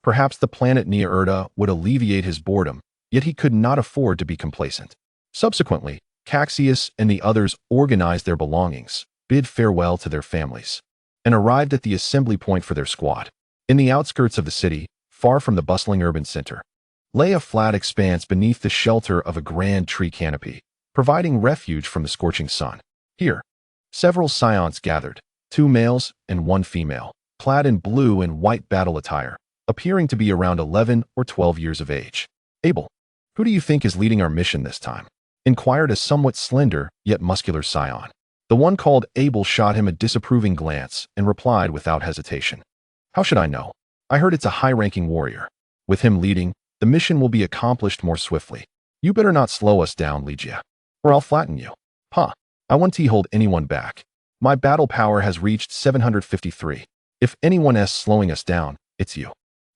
Perhaps the planet Nia Erda would alleviate his boredom, yet he could not afford to be complacent. Subsequently, Cassius and the others organized their belongings, bid farewell to their families, and arrived at the assembly point for their squad. In the outskirts of the city, far from the bustling urban center, lay a flat expanse beneath the shelter of a grand tree canopy, providing refuge from the scorching sun. Here, several Scions gathered, 2 males and 1 female, clad in blue and white battle attire, appearing to be around 11 or 12 years of age. Abel, who do you think is leading our mission this time? Inquired a somewhat slender, yet muscular Scion. The one called Abel shot him a disapproving glance and replied without hesitation. How should I know? I heard it's a high-ranking warrior. With him leading, the mission will be accomplished more swiftly. You better not slow us down, Legia, or I'll flatten you. Huh, I won't hold anyone back. My battle power has reached 753. If anyone is slowing us down, it's you.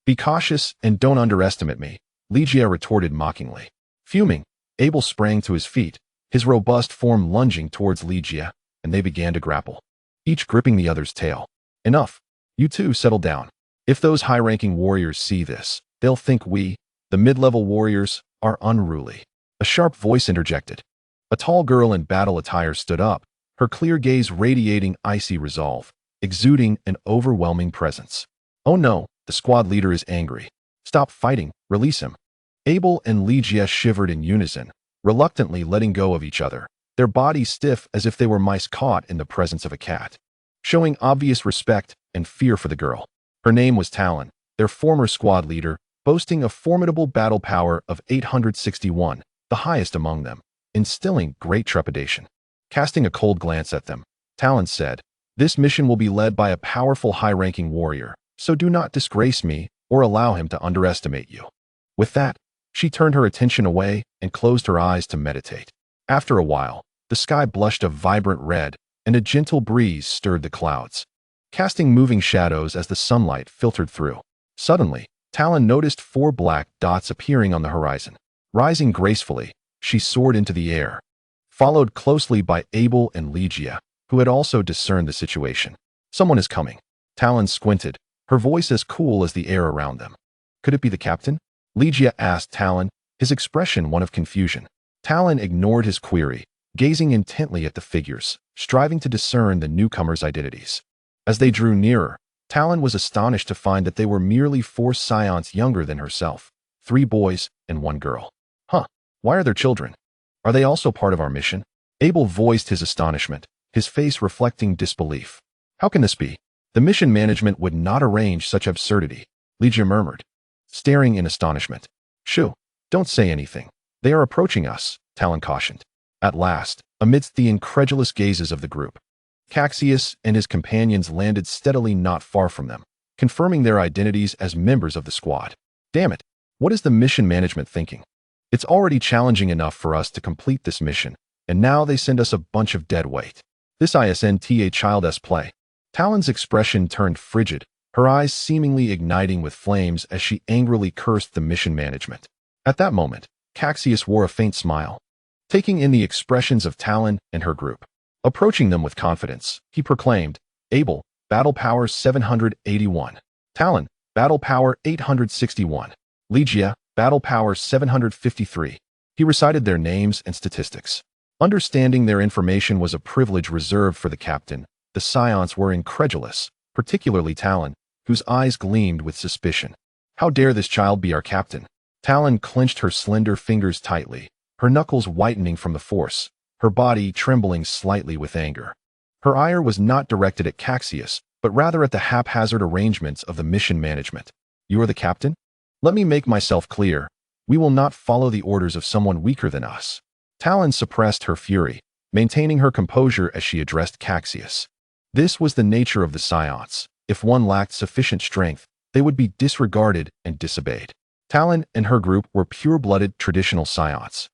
Be cautious and don't underestimate me, Legia retorted mockingly. Fuming, Abel sprang to his feet, his robust form lunging towards Legia, and they began to grapple, each gripping the other's tail. Enough. You two settle down. If those high-ranking warriors see this, they'll think we, the mid-level warriors, are unruly. A sharp voice interjected. A tall girl in battle attire stood up, her clear gaze radiating icy resolve, exuding an overwhelming presence. Oh no, the squad leader is angry. Stop fighting, release him. Abel and Legia shivered in unison, reluctantly letting go of each other, their bodies stiff as if they were mice caught in the presence of a cat, showing obvious respect and fear for the girl. Her name was Talon, their former squad leader, boasting a formidable battle power of 861, the highest among them, instilling great trepidation. Casting a cold glance at them, Talon said, "This mission will be led by a powerful high-ranking warrior, so do not disgrace me or allow him to underestimate you." With that, she turned her attention away and closed her eyes to meditate. After a while, the sky blushed a vibrant red, and a gentle breeze stirred the clouds, casting moving shadows as the sunlight filtered through. Suddenly, Talon noticed 4 black dots appearing on the horizon. Rising gracefully, she soared into the air, followed closely by Abel and Legia, who had also discerned the situation. Someone is coming. Talon squinted, her voice as cool as the air around them. Could it be the captain? Legia asked Talon, his expression one of confusion. Talon ignored his query, gazing intently at the figures, striving to discern the newcomers' identities. As they drew nearer, Talon was astonished to find that they were merely 4 Scions younger than herself, 3 boys and 1 girl. Huh, why are there children? Are they also part of our mission? Abel voiced his astonishment, his face reflecting disbelief. How can this be? The mission management would not arrange such absurdity, Legia murmured, staring in astonishment. Shoo, don't say anything. They are approaching us, Talon cautioned. At last, amidst the incredulous gazes of the group, Cassius and his companions landed steadily not far from them, confirming their identities as members of the squad. Damn it, what is the mission management thinking? It's already challenging enough for us to complete this mission, and now they send us a bunch of dead weight. This isn't a child's play. Talon's expression turned frigid, her eyes seemingly igniting with flames as she angrily cursed the mission management. At that moment, Cassius wore a faint smile, taking in the expressions of Talon and her group. Approaching them with confidence, he proclaimed, Abel, battle power 781. Talon, battle power 861. Legia, battle power 753. He recited their names and statistics. Understanding their information was a privilege reserved for the captain, the Scions were incredulous, particularly Talon, whose eyes gleamed with suspicion. How dare this child be our captain? Talon clenched her slender fingers tightly, her knuckles whitening from the force, her body trembling slightly with anger. Her ire was not directed at Cassius, but rather at the haphazard arrangements of the mission management. You are the captain? Let me make myself clear. We will not follow the orders of someone weaker than us. Talon suppressed her fury, maintaining her composure as she addressed Cassius. This was the nature of the Scions. If one lacked sufficient strength, they would be disregarded and disobeyed. Talon and her group were pure-blooded traditional Scions,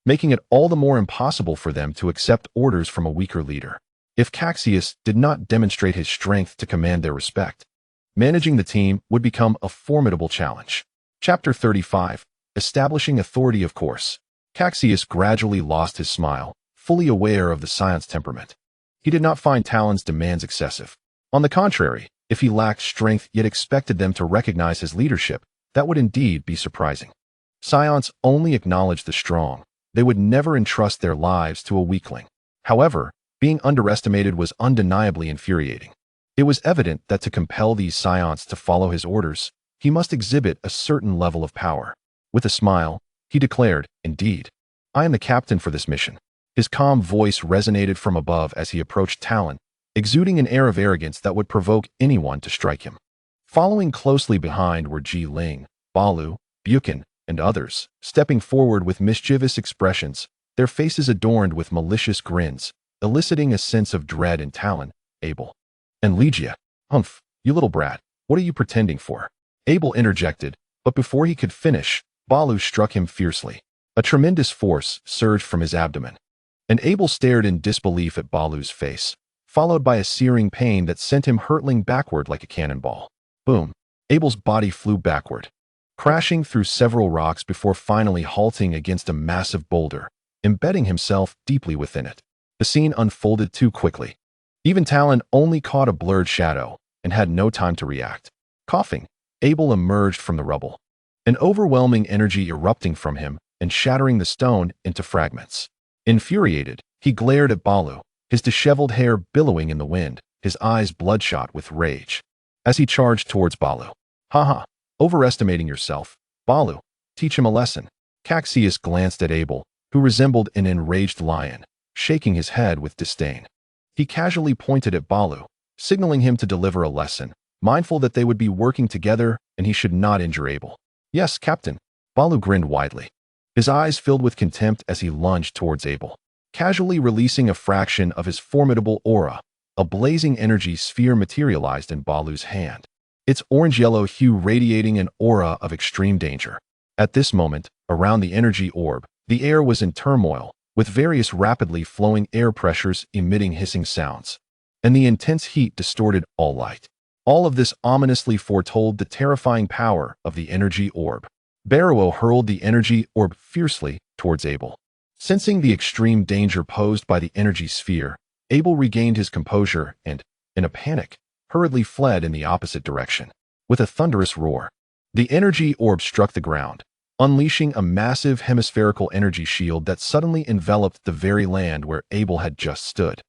making it all the more impossible for them to accept orders from a weaker leader. If Cassius did not demonstrate his strength to command their respect, managing the team would become a formidable challenge. Chapter 35. Establishing authority. Of course, Cassius gradually lost his smile, fully aware of the Scion's temperament. He did not find Talon's demands excessive. On the contrary, if he lacked strength yet expected them to recognize his leadership, that would indeed be surprising. Scions only acknowledge the strong. They would never entrust their lives to a weakling. However, being underestimated was undeniably infuriating. It was evident that to compel these Scions to follow his orders, he must exhibit a certain level of power. With a smile, he declared, "Indeed, I am the captain for this mission." His calm voice resonated from above as he approached Talon, exuding an air of arrogance that would provoke anyone to strike him. Following closely behind were Ji Ling, Balu, Buchan, and others, stepping forward with mischievous expressions, their faces adorned with malicious grins, eliciting a sense of dread in Talon. Abel and Legia. "Humph, you little brat, what are you pretending for?" Abel interjected, but before he could finish, Balu struck him fiercely. A tremendous force surged from his abdomen, and Abel stared in disbelief at Balu's face, followed by a searing pain that sent him hurtling backward like a cannonball. Boom! Abel's body flew backward, crashing through several rocks before finally halting against a massive boulder, embedding himself deeply within it. The scene unfolded too quickly. Even Talon only caught a blurred shadow and had no time to react. Coughing, Abel emerged from the rubble, an overwhelming energy erupting from him and shattering the stone into fragments. Infuriated, he glared at Balu, his disheveled hair billowing in the wind, his eyes bloodshot with rage. As he charged towards Balu, "Haha, overestimating yourself. Balu, teach him a lesson." Cassius glanced at Abel, who resembled an enraged lion, shaking his head with disdain. He casually pointed at Balu, signaling him to deliver a lesson, mindful that they would be working together and he should not injure Abel. "Yes, Captain." Balu grinned widely, his eyes filled with contempt as he lunged towards Abel, casually releasing a fraction of his formidable aura. A blazing energy sphere materialized in Balu's hand, its orange-yellow hue radiating an aura of extreme danger. At this moment, around the energy orb, the air was in turmoil, with various rapidly flowing air pressures emitting hissing sounds, and the intense heat distorted all light. All of this ominously foretold the terrifying power of the energy orb. Barrow hurled the energy orb fiercely towards Abel. Sensing the extreme danger posed by the energy sphere, Abel regained his composure and, in a panic, hurriedly fled in the opposite direction. With a thunderous roar, the energy orb struck the ground, unleashing a massive hemispherical energy shield that suddenly enveloped the very land where Abel had just stood.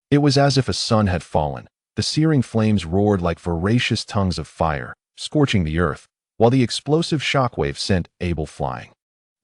It was as if a sun had fallen. The searing flames roared like voracious tongues of fire, scorching the earth, while the explosive shockwave sent Abel flying.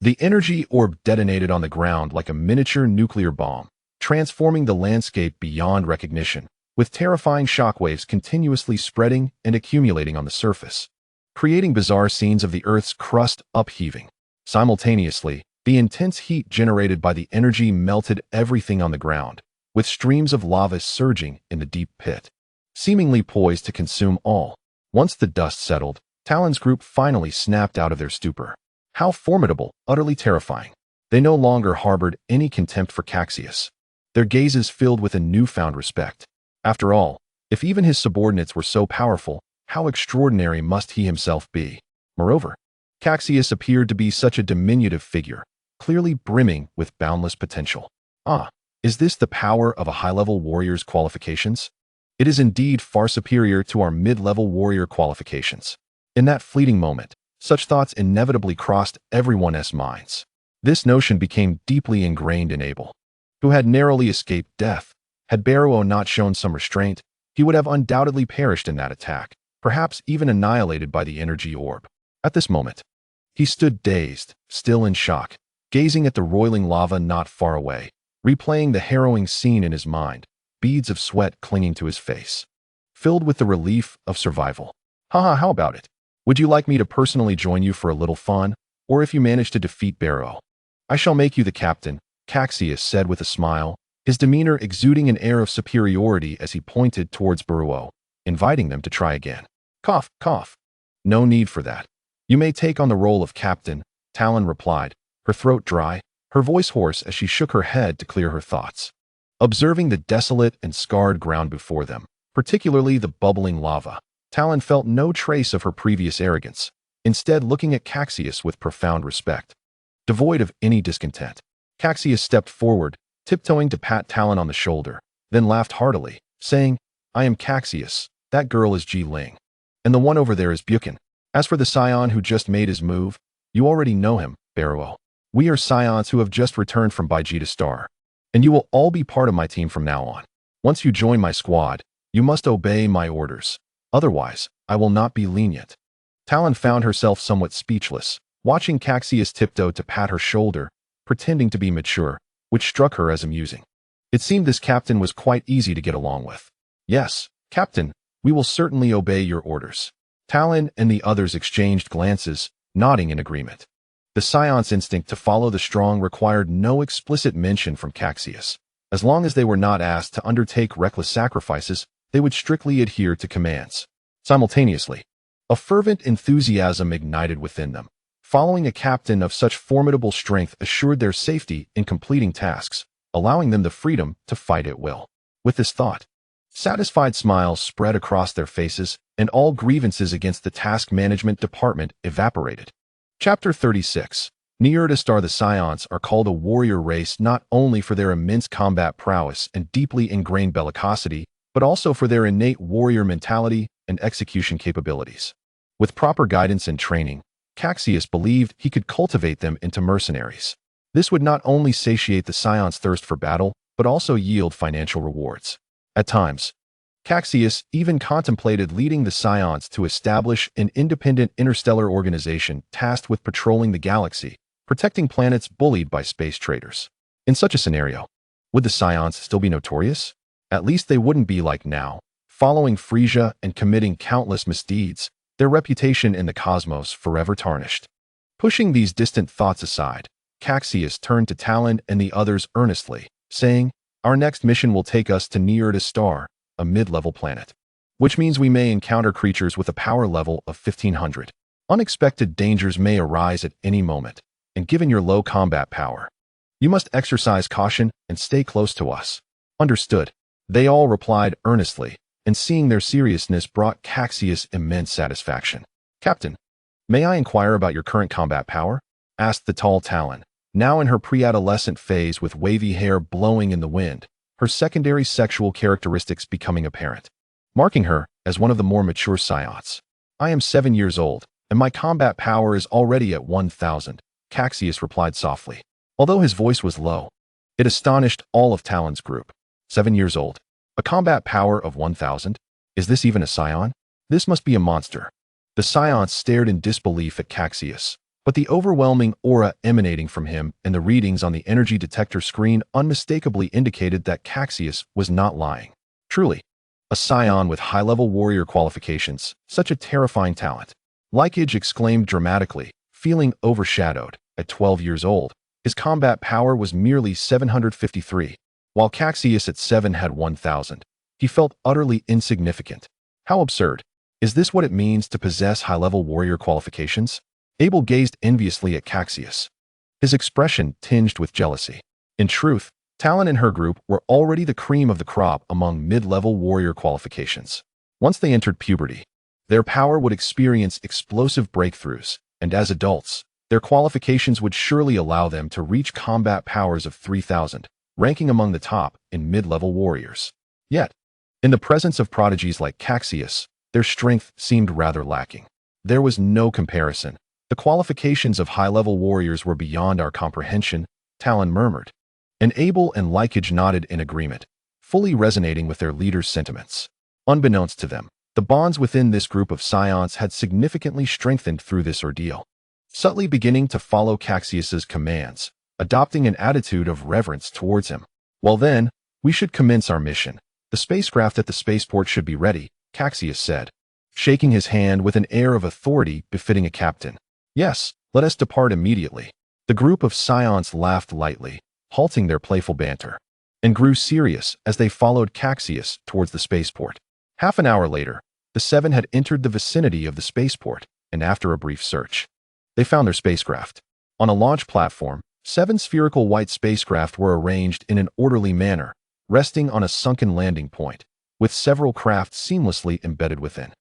The energy orb detonated on the ground like a miniature nuclear bomb, transforming the landscape beyond recognition, with terrifying shockwaves continuously spreading and accumulating on the surface, creating bizarre scenes of the Earth's crust upheaving. Simultaneously, the intense heat generated by the energy melted everything on the ground, with streams of lava surging in the deep pit, seemingly poised to consume all. Once the dust settled, Talon's group finally snapped out of their stupor. How formidable, utterly terrifying. They no longer harbored any contempt for Cassius. Their gazes filled with a newfound respect. After all, if even his subordinates were so powerful, how extraordinary must he himself be? Moreover, Cassius appeared to be such a diminutive figure, clearly brimming with boundless potential. Ah, is this the power of a high-level warrior's qualifications? It is indeed far superior to our mid-level warrior qualifications. In that fleeting moment, such thoughts inevitably crossed everyone's minds. This notion became deeply ingrained in Abel, who had narrowly escaped death. Had Barrow not shown some restraint, he would have undoubtedly perished in that attack, perhaps even annihilated by the energy orb. At this moment, he stood dazed, still in shock, gazing at the roiling lava not far away, replaying the harrowing scene in his mind, beads of sweat clinging to his face. Filled with the relief of survival. Haha, how about it? Would you like me to personally join you for a little fun? Or if you manage to defeat Barrow, I shall make you the captain, Cassius said with a smile, his demeanor exuding an air of superiority as he pointed towards Barrow, inviting them to try again. Cough, cough. No need for that. You may take on the role of captain, Talon replied, her throat dry, her voice hoarse as she shook her head to clear her thoughts. Observing the desolate and scarred ground before them, particularly the bubbling lava, Talon felt no trace of her previous arrogance, instead looking at Cassius with profound respect. Devoid of any discontent, Cassius stepped forward, tiptoeing to pat Talon on the shoulder, then laughed heartily, saying, I am Cassius, that girl is Ji Ling. And the one over there is Buchan. As for the Saiyan who just made his move, you already know him, Barrow. We are Saiyans who have just returned from Vegeta Star. And you will all be part of my team from now on. Once you join my squad, you must obey my orders. Otherwise, I will not be lenient. Talon found herself somewhat speechless, watching Cassius tiptoe to pat her shoulder, pretending to be mature, which struck her as amusing. It seemed this captain was quite easy to get along with. Yes, Captain, we will certainly obey your orders. Talon and the others exchanged glances, nodding in agreement. The Saiyan's instinct to follow the strong required no explicit mention from Cassius. As long as they were not asked to undertake reckless sacrifices, they would strictly adhere to commands. Simultaneously, a fervent enthusiasm ignited within them. Following a captain of such formidable strength assured their safety in completing tasks, allowing them the freedom to fight at will. With this thought, satisfied smiles spread across their faces, and all grievances against the task management department evaporated. Chapter 36. Near Star. The Saiyans are called a warrior race not only for their immense combat prowess and deeply ingrained bellicosity, but also for their innate warrior mentality and execution capabilities. With proper guidance and training, Cassius believed he could cultivate them into mercenaries. This would not only satiate the Saiyans' thirst for battle, but also yield financial rewards. At times, Cassius even contemplated leading the Saiyans to establish an independent interstellar organization tasked with patrolling the galaxy, protecting planets bullied by space traders. In such a scenario, would the Saiyans still be notorious? At least they wouldn't be like now, following Frieza and committing countless misdeeds, their reputation in the cosmos forever tarnished. Pushing these distant thoughts aside, Cassius turned to Talon and the others earnestly, saying, Our next mission will take us to Near Star, a mid-level planet, which means we may encounter creatures with a power level of 1500. Unexpected dangers may arise at any moment, and given your low combat power, you must exercise caution and stay close to us. Understood. They all replied earnestly, and seeing their seriousness brought Cassius immense satisfaction. Captain, may I inquire about your current combat power? Asked the tall Talon, now in her pre-adolescent phase with wavy hair blowing in the wind, her secondary sexual characteristics becoming apparent, marking her as one of the more mature Saiyans. I am 7 years old, and my combat power is already at 1000, Cassius replied softly. Although his voice was low, it astonished all of Talon's group. 7 years old. A combat power of 1000? Is this even a Saiyan? This must be a monster. The Saiyans stared in disbelief at Cassius, but the overwhelming aura emanating from him and the readings on the energy detector screen unmistakably indicated that Cassius was not lying. Truly, a Saiyan with high-level warrior qualifications, such a terrifying talent. Likage exclaimed dramatically, feeling overshadowed. At 12 years old, his combat power was merely 753. While Cassius at 7 had 1000, he felt utterly insignificant. How absurd. Is this what it means to possess high-level warrior qualifications? Abel gazed enviously at Cassius, his expression tinged with jealousy. In truth, Talon and her group were already the cream of the crop among mid-level warrior qualifications. Once they entered puberty, their power would experience explosive breakthroughs, and as adults, their qualifications would surely allow them to reach combat powers of 3000. Ranking among the top in mid-level warriors. Yet, in the presence of prodigies like Cassius, their strength seemed rather lacking. There was no comparison. The qualifications of high-level warriors were beyond our comprehension, Talon murmured. And Abel and Lycage nodded in agreement, fully resonating with their leader's sentiments. Unbeknownst to them, the bonds within this group of Scions had significantly strengthened through this ordeal, subtly beginning to follow Cassius's commands, adopting an attitude of reverence towards him. Well then, we should commence our mission. The spacecraft at the spaceport should be ready, Cassius said, shaking his hand with an air of authority befitting a captain. Yes, let us depart immediately. The group of Scions laughed lightly, halting their playful banter, and grew serious as they followed Cassius towards the spaceport. Half an hour later, the seven had entered the vicinity of the spaceport, and after a brief search, they found their spacecraft. On a launch platform, 7 spherical white spacecraft were arranged in an orderly manner, resting on a sunken landing point, with several craft seamlessly embedded within.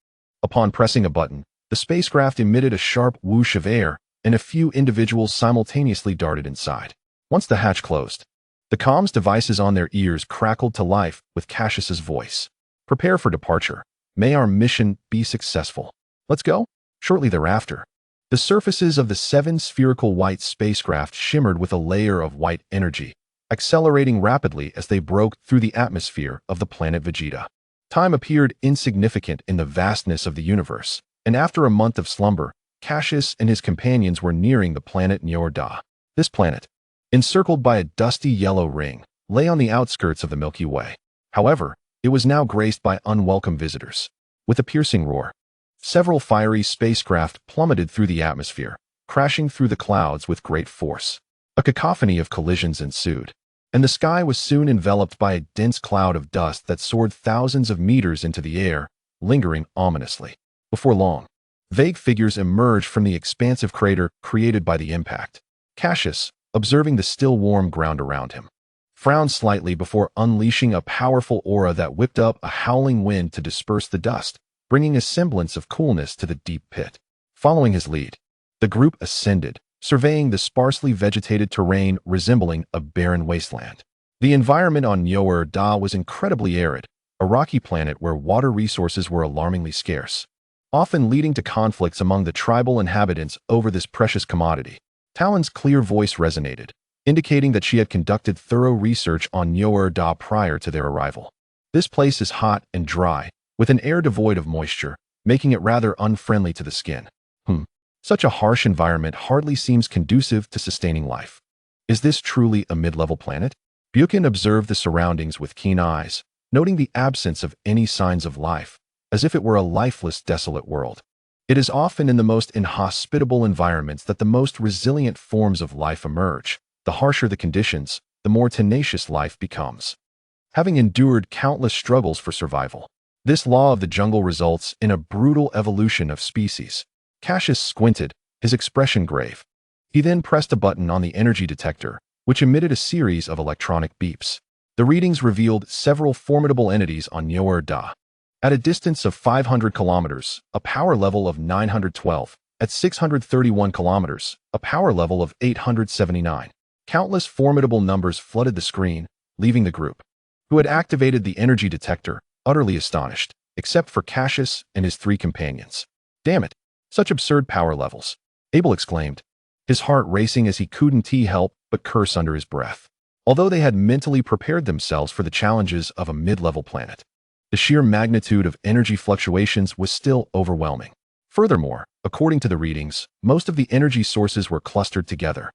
Upon pressing a button, the spacecraft emitted a sharp whoosh of air, and a few individuals simultaneously darted inside. Once the hatch closed, the comms devices on their ears crackled to life with Cassius's voice. Prepare for departure. May our mission be successful. Let's go. Shortly thereafter, the surfaces of the 7 spherical white spacecraft shimmered with a layer of white energy, accelerating rapidly as they broke through the atmosphere of the planet Vegeta. Time appeared insignificant in the vastness of the universe, and after a month of slumber, Cassius and his companions were nearing the planet Nyor-Da. This planet, encircled by a dusty yellow ring, lay on the outskirts of the Milky Way. However, it was now graced by unwelcome visitors. With a piercing roar, several fiery spacecraft plummeted through the atmosphere, crashing through the clouds with great force. A cacophony of collisions ensued, and the sky was soon enveloped by a dense cloud of dust that soared thousands of meters into the air, lingering ominously. Before long, vague figures emerged from the expansive crater created by the impact. Cassius, observing the still warm ground around him, frowned slightly before unleashing a powerful aura that whipped up a howling wind to disperse the dust, bringing a semblance of coolness to the deep pit. Following his lead, the group ascended, surveying the sparsely vegetated terrain resembling a barren wasteland. The environment on Nyor-Da was incredibly arid, a rocky planet where water resources were alarmingly scarce, often leading to conflicts among the tribal inhabitants over this precious commodity. Talon's clear voice resonated, indicating that she had conducted thorough research on Nyor-Da prior to their arrival. This place is hot and dry, with an air devoid of moisture, making it rather unfriendly to the skin. Such a harsh environment hardly seems conducive to sustaining life. Is this truly a mid-level planet? Buchan observed the surroundings with keen eyes, noting the absence of any signs of life, as if it were a lifeless, desolate world. It is often in the most inhospitable environments that the most resilient forms of life emerge. The harsher the conditions, the more tenacious life becomes. Having endured countless struggles for survival, this law of the jungle results in a brutal evolution of species. Cassius squinted, his expression grave. He then pressed a button on the energy detector, which emitted a series of electronic beeps. The readings revealed several formidable entities on Nyor-Da. At a distance of 500 kilometers, a power level of 912. At 631 kilometers, a power level of 879. Countless formidable numbers flooded the screen, leaving the group, who had activated the energy detector, utterly astonished, except for Cassius and his 3 companions. Damn it, such absurd power levels, Abel exclaimed, his heart racing as he couldn't help but curse under his breath. Although they had mentally prepared themselves for the challenges of a mid-level planet, the sheer magnitude of energy fluctuations was still overwhelming. Furthermore, according to the readings, most of the energy sources were clustered together,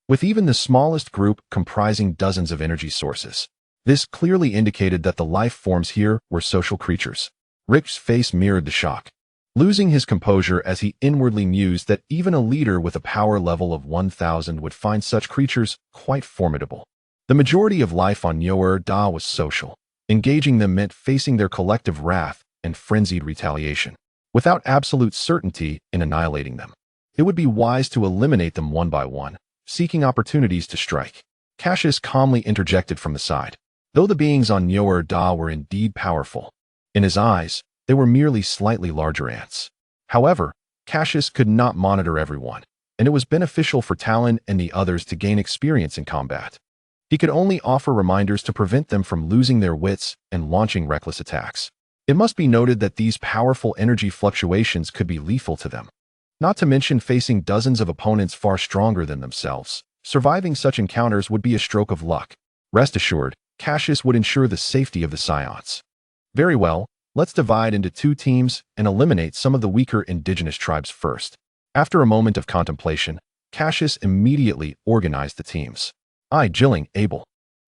with even the smallest group comprising dozens of energy sources. This clearly indicated that the life forms here were social creatures. Rick's face mirrored the shock, losing his composure as he inwardly mused that even a leader with a power level of 1,000 would find such creatures quite formidable. The majority of life on Nyor-Da was social. Engaging them meant facing their collective wrath and frenzied retaliation, without absolute certainty in annihilating them. It would be wise to eliminate them one by one, seeking opportunities to strike. Cassius calmly interjected from the side. Though the beings on Nyor-Da were indeed powerful, in his eyes, they were merely slightly larger ants. However, Cassius could not monitor everyone, and it was beneficial for Talon and the others to gain experience in combat. He could only offer reminders to prevent them from losing their wits and launching reckless attacks. It must be noted that these powerful energy fluctuations could be lethal to them. Not to mention facing dozens of opponents far stronger than themselves. Surviving such encounters would be a stroke of luck. Rest assured, Cassius would ensure the safety of the Saiyans. Very well, let's divide into 2 teams and eliminate some of the weaker indigenous tribes first. After a moment of contemplation, Cassius immediately organized the teams. I, Jilling, Abel,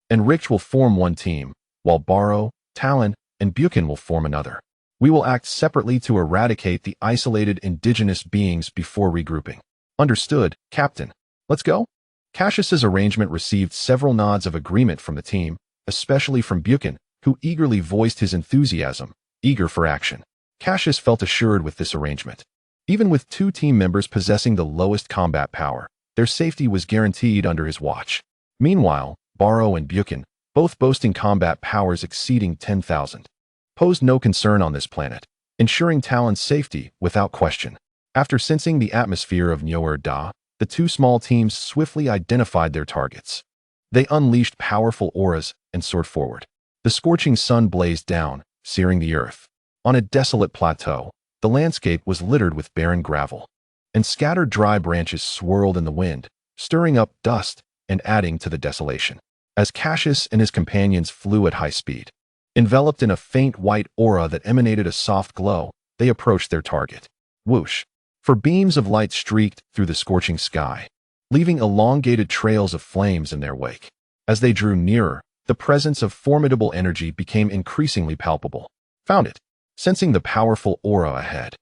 and Rich will form one team, while Barrow, Talon, and Buchan will form another. We will act separately to eradicate the isolated indigenous beings before regrouping. Understood, Captain. Let's go. Cassius's arrangement received several nods of agreement from the team, especially from Buchan, who eagerly voiced his enthusiasm, eager for action. Cassius felt assured with this arrangement. Even with 2 team members possessing the lowest combat power, their safety was guaranteed under his watch. Meanwhile, Barrow and Buchan, both boasting combat powers exceeding 10,000, posed no concern on this planet, ensuring Talon's safety without question. After sensing the atmosphere of Nyoer-Da, the 2 small teams swiftly identified their targets. They unleashed powerful auras and soared forward. The scorching sun blazed down, searing the earth. On a desolate plateau, the landscape was littered with barren gravel, and scattered dry branches swirled in the wind, stirring up dust and adding to the desolation. As Cassius and his companions flew at high speed, enveloped in a faint white aura that emanated a soft glow, they approached their target. Whoosh! For beams of light streaked through the scorching sky, leaving elongated trails of flames in their wake. As they drew nearer, the presence of formidable energy became increasingly palpable. Found it. Sensing the powerful aura ahead,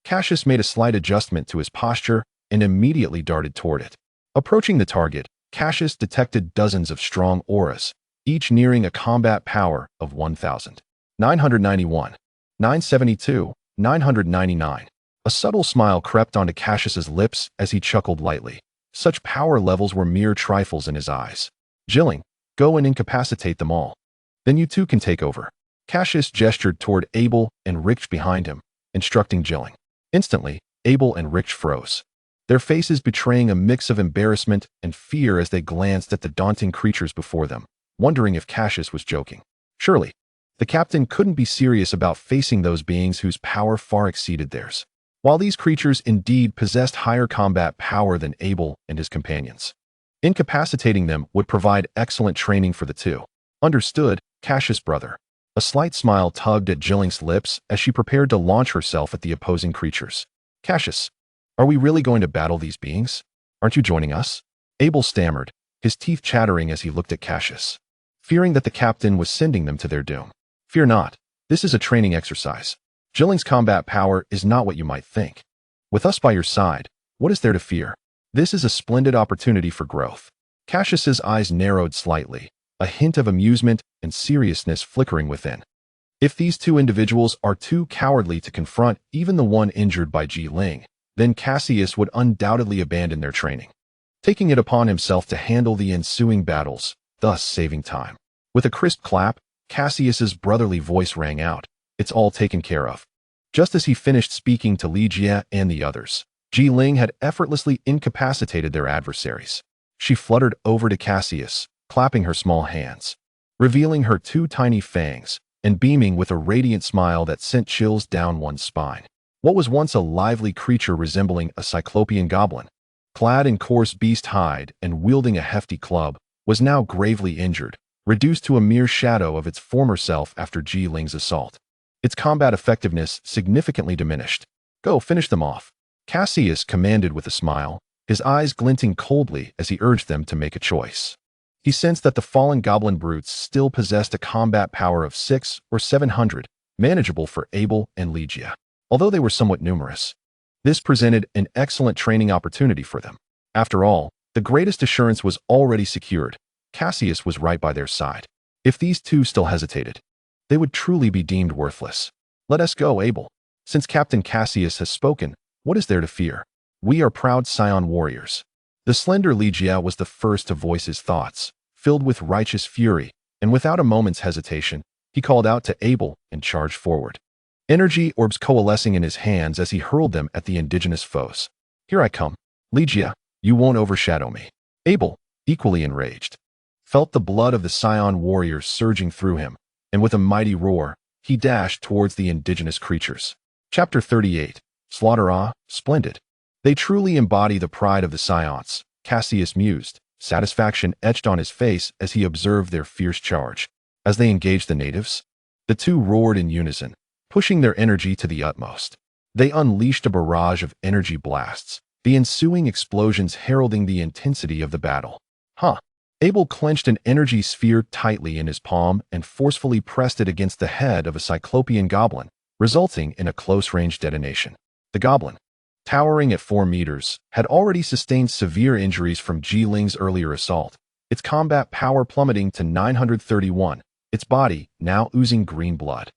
Cassius made a slight adjustment to his posture and immediately darted toward it. Approaching the target, Cassius detected dozens of strong auras, each nearing a combat power of 1,991, 972, 999. A subtle smile crept onto Cassius's lips as he chuckled lightly. Such power levels were mere trifles in his eyes. Jilling, go and incapacitate them all. Then you 2 can take over. Cassius gestured toward Abel and Rich behind him, instructing Jilling. Instantly, Abel and Rich froze, their faces betraying a mix of embarrassment and fear as they glanced at the daunting creatures before them, wondering if Cassius was joking. Surely, the captain couldn't be serious about facing those beings whose power far exceeded theirs. While these creatures indeed possessed higher combat power than Abel and his companions, incapacitating them would provide excellent training for the 2. Understood, Cassius brother. A slight smile tugged at Jilling's lips as she prepared to launch herself at the opposing creatures. Cassius, are we really going to battle these beings? Aren't you joining us? Abel stammered, his teeth chattering as he looked at Cassius, fearing that the captain was sending them to their doom. Fear not, this is a training exercise. Jilling's combat power is not what you might think. With us by your side, what is there to fear? This is a splendid opportunity for growth. Cassius's eyes narrowed slightly, a hint of amusement and seriousness flickering within. If these 2 individuals are too cowardly to confront even the one injured by Ji Ling, then Cassius would undoubtedly abandon their training, taking it upon himself to handle the ensuing battles, thus saving time. With a crisp clap, Cassius's brotherly voice rang out. It's all taken care of. Just as he finished speaking to Li Jie and the others, Ji Ling had effortlessly incapacitated their adversaries. She fluttered over to Cassius, clapping her small hands, revealing her 2 tiny fangs, and beaming with a radiant smile that sent chills down one's spine. What was once a lively creature resembling a cyclopean goblin, clad in coarse beast hide and wielding a hefty club, was now gravely injured, reduced to a mere shadow of its former self after Ji Ling's assault. Its combat effectiveness significantly diminished. Go, finish them off. Cassius commanded with a smile, his eyes glinting coldly as he urged them to make a choice. He sensed that the fallen goblin brutes still possessed a combat power of 600 or 700, manageable for Abel and Legia. Although they were somewhat numerous, this presented an excellent training opportunity for them. After all, the greatest assurance was already secured. Cassius was right by their side. If these 2 still hesitated, they would truly be deemed worthless. Let us go, Abel. Since Captain Cassius has spoken, what is there to fear? We are proud Saiyan warriors. The slender Legia was the first to voice his thoughts, filled with righteous fury, and without a moment's hesitation, he called out to Abel and charged forward. Energy orbs coalescing in his hands as he hurled them at the indigenous foes. Here I come. Legia, you won't overshadow me. Abel, equally enraged, felt the blood of the Saiyan warriors surging through him, and with a mighty roar, he dashed towards the indigenous creatures. Chapter 38. Slaughter. Splendid. They truly embody the pride of the Saiyans, Cassius mused, satisfaction etched on his face as he observed their fierce charge. As they engaged the natives, the two roared in unison, pushing their energy to the utmost. They unleashed a barrage of energy blasts, the ensuing explosions heralding the intensity of the battle. Abel clenched an energy sphere tightly in his palm and forcefully pressed it against the head of a Cyclopean goblin, resulting in a close-range detonation. The goblin, towering at 4 meters, had already sustained severe injuries from Ji Ling's earlier assault, its combat power plummeting to 931, its body now oozing green blood.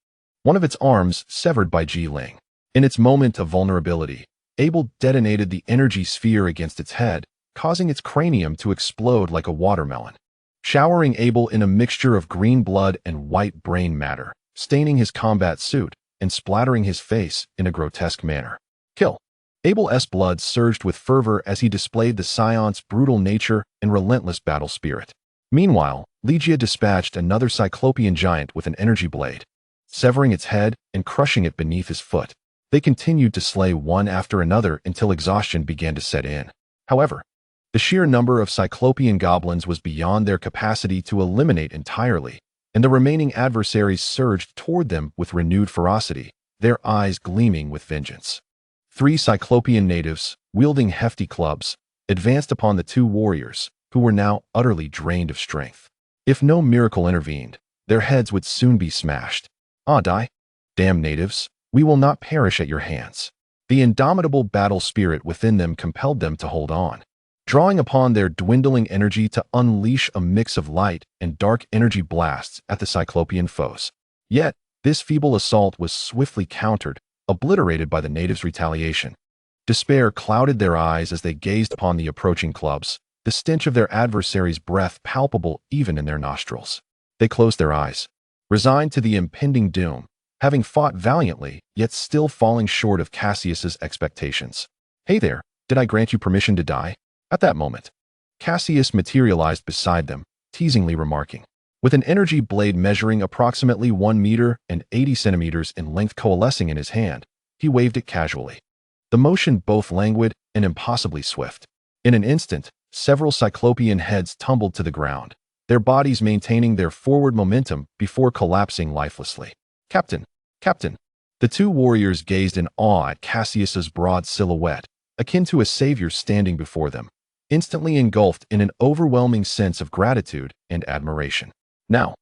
One of its arms severed by Ji Ling. In its moment of vulnerability, Abel detonated the energy sphere against its head, causing its cranium to explode like a watermelon, showering Abel in a mixture of green blood and white brain matter, staining his combat suit and splattering his face in a grotesque manner. Kill. Abel's blood surged with fervor as he displayed the Saiyan's brutal nature and relentless battle spirit. Meanwhile, Legia dispatched another Cyclopean giant with an energy blade, severing its head and crushing it beneath his foot. They continued to slay one after another until exhaustion began to set in. However, the sheer number of Cyclopean goblins was beyond their capacity to eliminate entirely, and the remaining adversaries surged toward them with renewed ferocity, their eyes gleaming with vengeance. 3 Cyclopean natives, wielding hefty clubs, advanced upon the 2 warriors, who were now utterly drained of strength. If no miracle intervened, their heads would soon be smashed. Die! Damn natives, we will not perish at your hands. The indomitable battle spirit within them compelled them to hold on, drawing upon their dwindling energy to unleash a mix of light and dark energy blasts at the Cyclopean foes. Yet, this feeble assault was swiftly countered, obliterated by the natives' retaliation. Despair clouded their eyes as they gazed upon the approaching clubs, the stench of their adversaries' breath palpable even in their nostrils. They closed their eyes, resigned to the impending doom, having fought valiantly, yet still falling short of Cassius's expectations. Hey there, did I grant you permission to die? At that moment, Cassius materialized beside them, teasingly remarking. With an energy blade measuring approximately 1 meter and 80 centimeters in length coalescing in his hand, he waved it casually. The motion both languid and impossibly swift. In an instant, several Cyclopean heads tumbled to the ground, their bodies maintaining their forward momentum before collapsing lifelessly. Captain! Captain! The 2 warriors gazed in awe at Cassius's broad silhouette, akin to a savior standing before them, instantly engulfed in an overwhelming sense of gratitude and admiration. Now,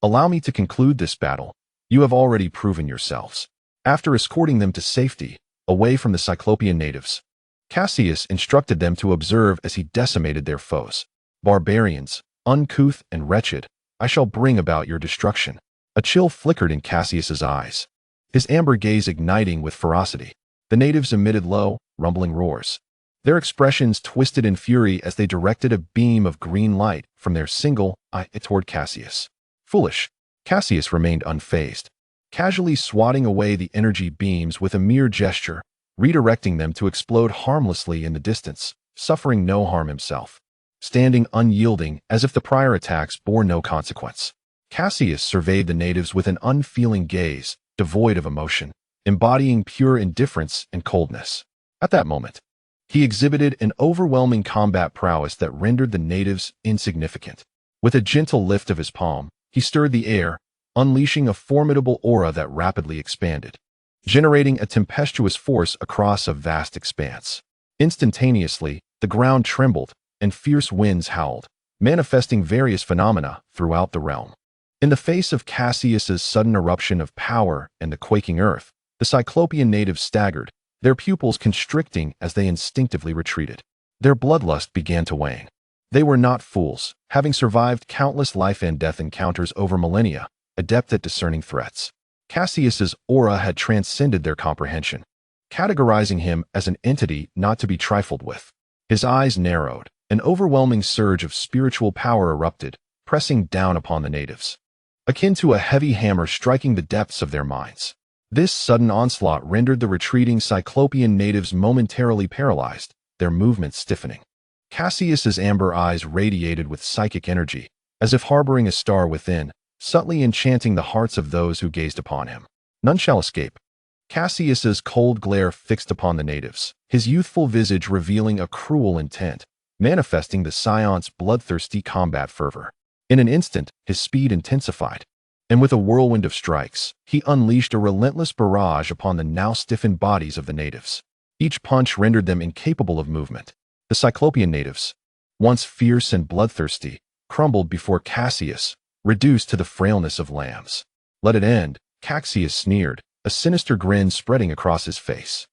allow me to conclude this battle. You have already proven yourselves. After escorting them to safety, away from the Cyclopean natives, Cassius instructed them to observe as he decimated their foes. Barbarians, uncouth and wretched, I shall bring about your destruction. A chill flickered in Cassius's eyes, his amber gaze igniting with ferocity. The natives emitted low, rumbling roars, their expressions twisted in fury as they directed a beam of green light from their single eye toward Cassius. Foolish, Cassius remained unfazed, casually swatting away the energy beams with a mere gesture, redirecting them to explode harmlessly in the distance, suffering no harm himself. Standing unyielding as if the prior attacks bore no consequence, Cassius surveyed the natives with an unfeeling gaze, devoid of emotion, embodying pure indifference and coldness. At that moment, he exhibited an overwhelming combat prowess that rendered the natives insignificant. With a gentle lift of his palm, he stirred the air, unleashing a formidable aura that rapidly expanded, generating a tempestuous force across a vast expanse. Instantaneously, the ground trembled, and fierce winds howled, manifesting various phenomena throughout the realm. In the face of Cassius's sudden eruption of power and the quaking earth, the Cyclopean natives staggered, their pupils constricting as they instinctively retreated. Their bloodlust began to wane. They were not fools, having survived countless life-and-death encounters over millennia, adept at discerning threats. Cassius's aura had transcended their comprehension, categorizing him as an entity not to be trifled with. His eyes narrowed, an overwhelming surge of spiritual power erupted, pressing down upon the natives, akin to a heavy hammer striking the depths of their minds. This sudden onslaught rendered the retreating Cyclopean natives momentarily paralyzed, their movements stiffening. Cassius's amber eyes radiated with psychic energy, as if harboring a star within, subtly enchanting the hearts of those who gazed upon him. None shall escape. Cassius's cold glare fixed upon the natives, his youthful visage revealing a cruel intent, manifesting the Saiyan's bloodthirsty combat fervor. In an instant, his speed intensified, and with a whirlwind of strikes, he unleashed a relentless barrage upon the now stiffened bodies of the natives. Each punch rendered them incapable of movement. The Cyclopean natives, once fierce and bloodthirsty, crumbled before Cassius, reduced to the frailness of lambs. "Let it end," Cassius sneered, a sinister grin spreading across his face.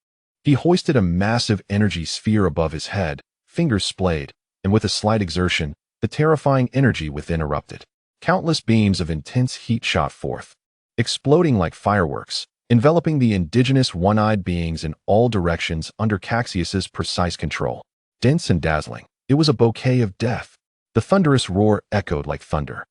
He hoisted a massive energy sphere above his head, fingers splayed, and with a slight exertion, the terrifying energy within erupted. Countless beams of intense heat shot forth, exploding like fireworks, enveloping the indigenous one-eyed beings in all directions under Cassius's precise control. Dense and dazzling, it was a bouquet of death. The thunderous roar echoed like thunder,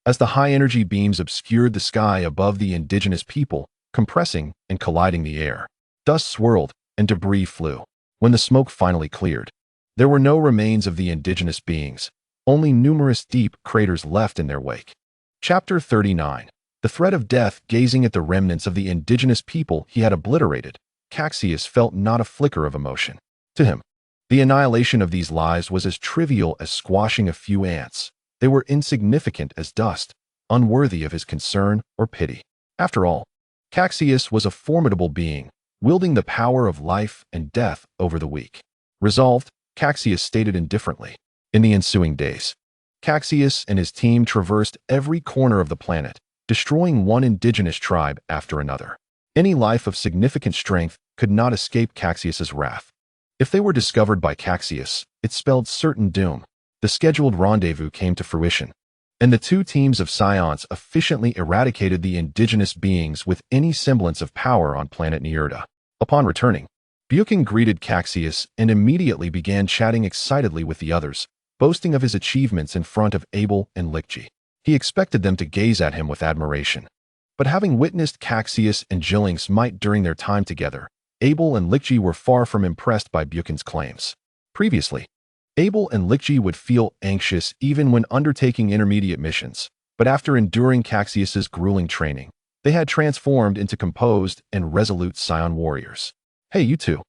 as the high-energy beams obscured the sky above the indigenous people, compressing and colliding the air. Dust swirled, and debris flew. When the smoke finally cleared, there were no remains of the indigenous beings, only numerous deep craters left in their wake. Chapter 39. The threat of death. Gazing at the remnants of the indigenous people he had obliterated, Cassius felt not a flicker of emotion. To him, the annihilation of these lives was as trivial as squashing a few ants. They were insignificant as dust, unworthy of his concern or pity. After all, Cassius was a formidable being, wielding the power of life and death over the weak. Resolved, Cassius stated indifferently. In the ensuing days, Cassius and his team traversed every corner of the planet, destroying one indigenous tribe after another. Any life of significant strength could not escape Cassius's wrath. If they were discovered by Cassius, it spelled certain doom. The scheduled rendezvous came to fruition, and the two teams of Saiyans efficiently eradicated the indigenous beings with any semblance of power on planet Vegeta. Upon returning, Buchan greeted Cassius and immediately began chatting excitedly with the others, boasting of his achievements in front of Abel and Lickji. He expected them to gaze at him with admiration. But having witnessed Cassius and Jilling's might during their time together, Abel and Lickji were far from impressed by Buchan's claims. Previously, Abel and Lickji would feel anxious even when undertaking intermediate missions, but after enduring Cassius's grueling training, they had transformed into composed and resolute Saiyan warriors. "Hey, you two.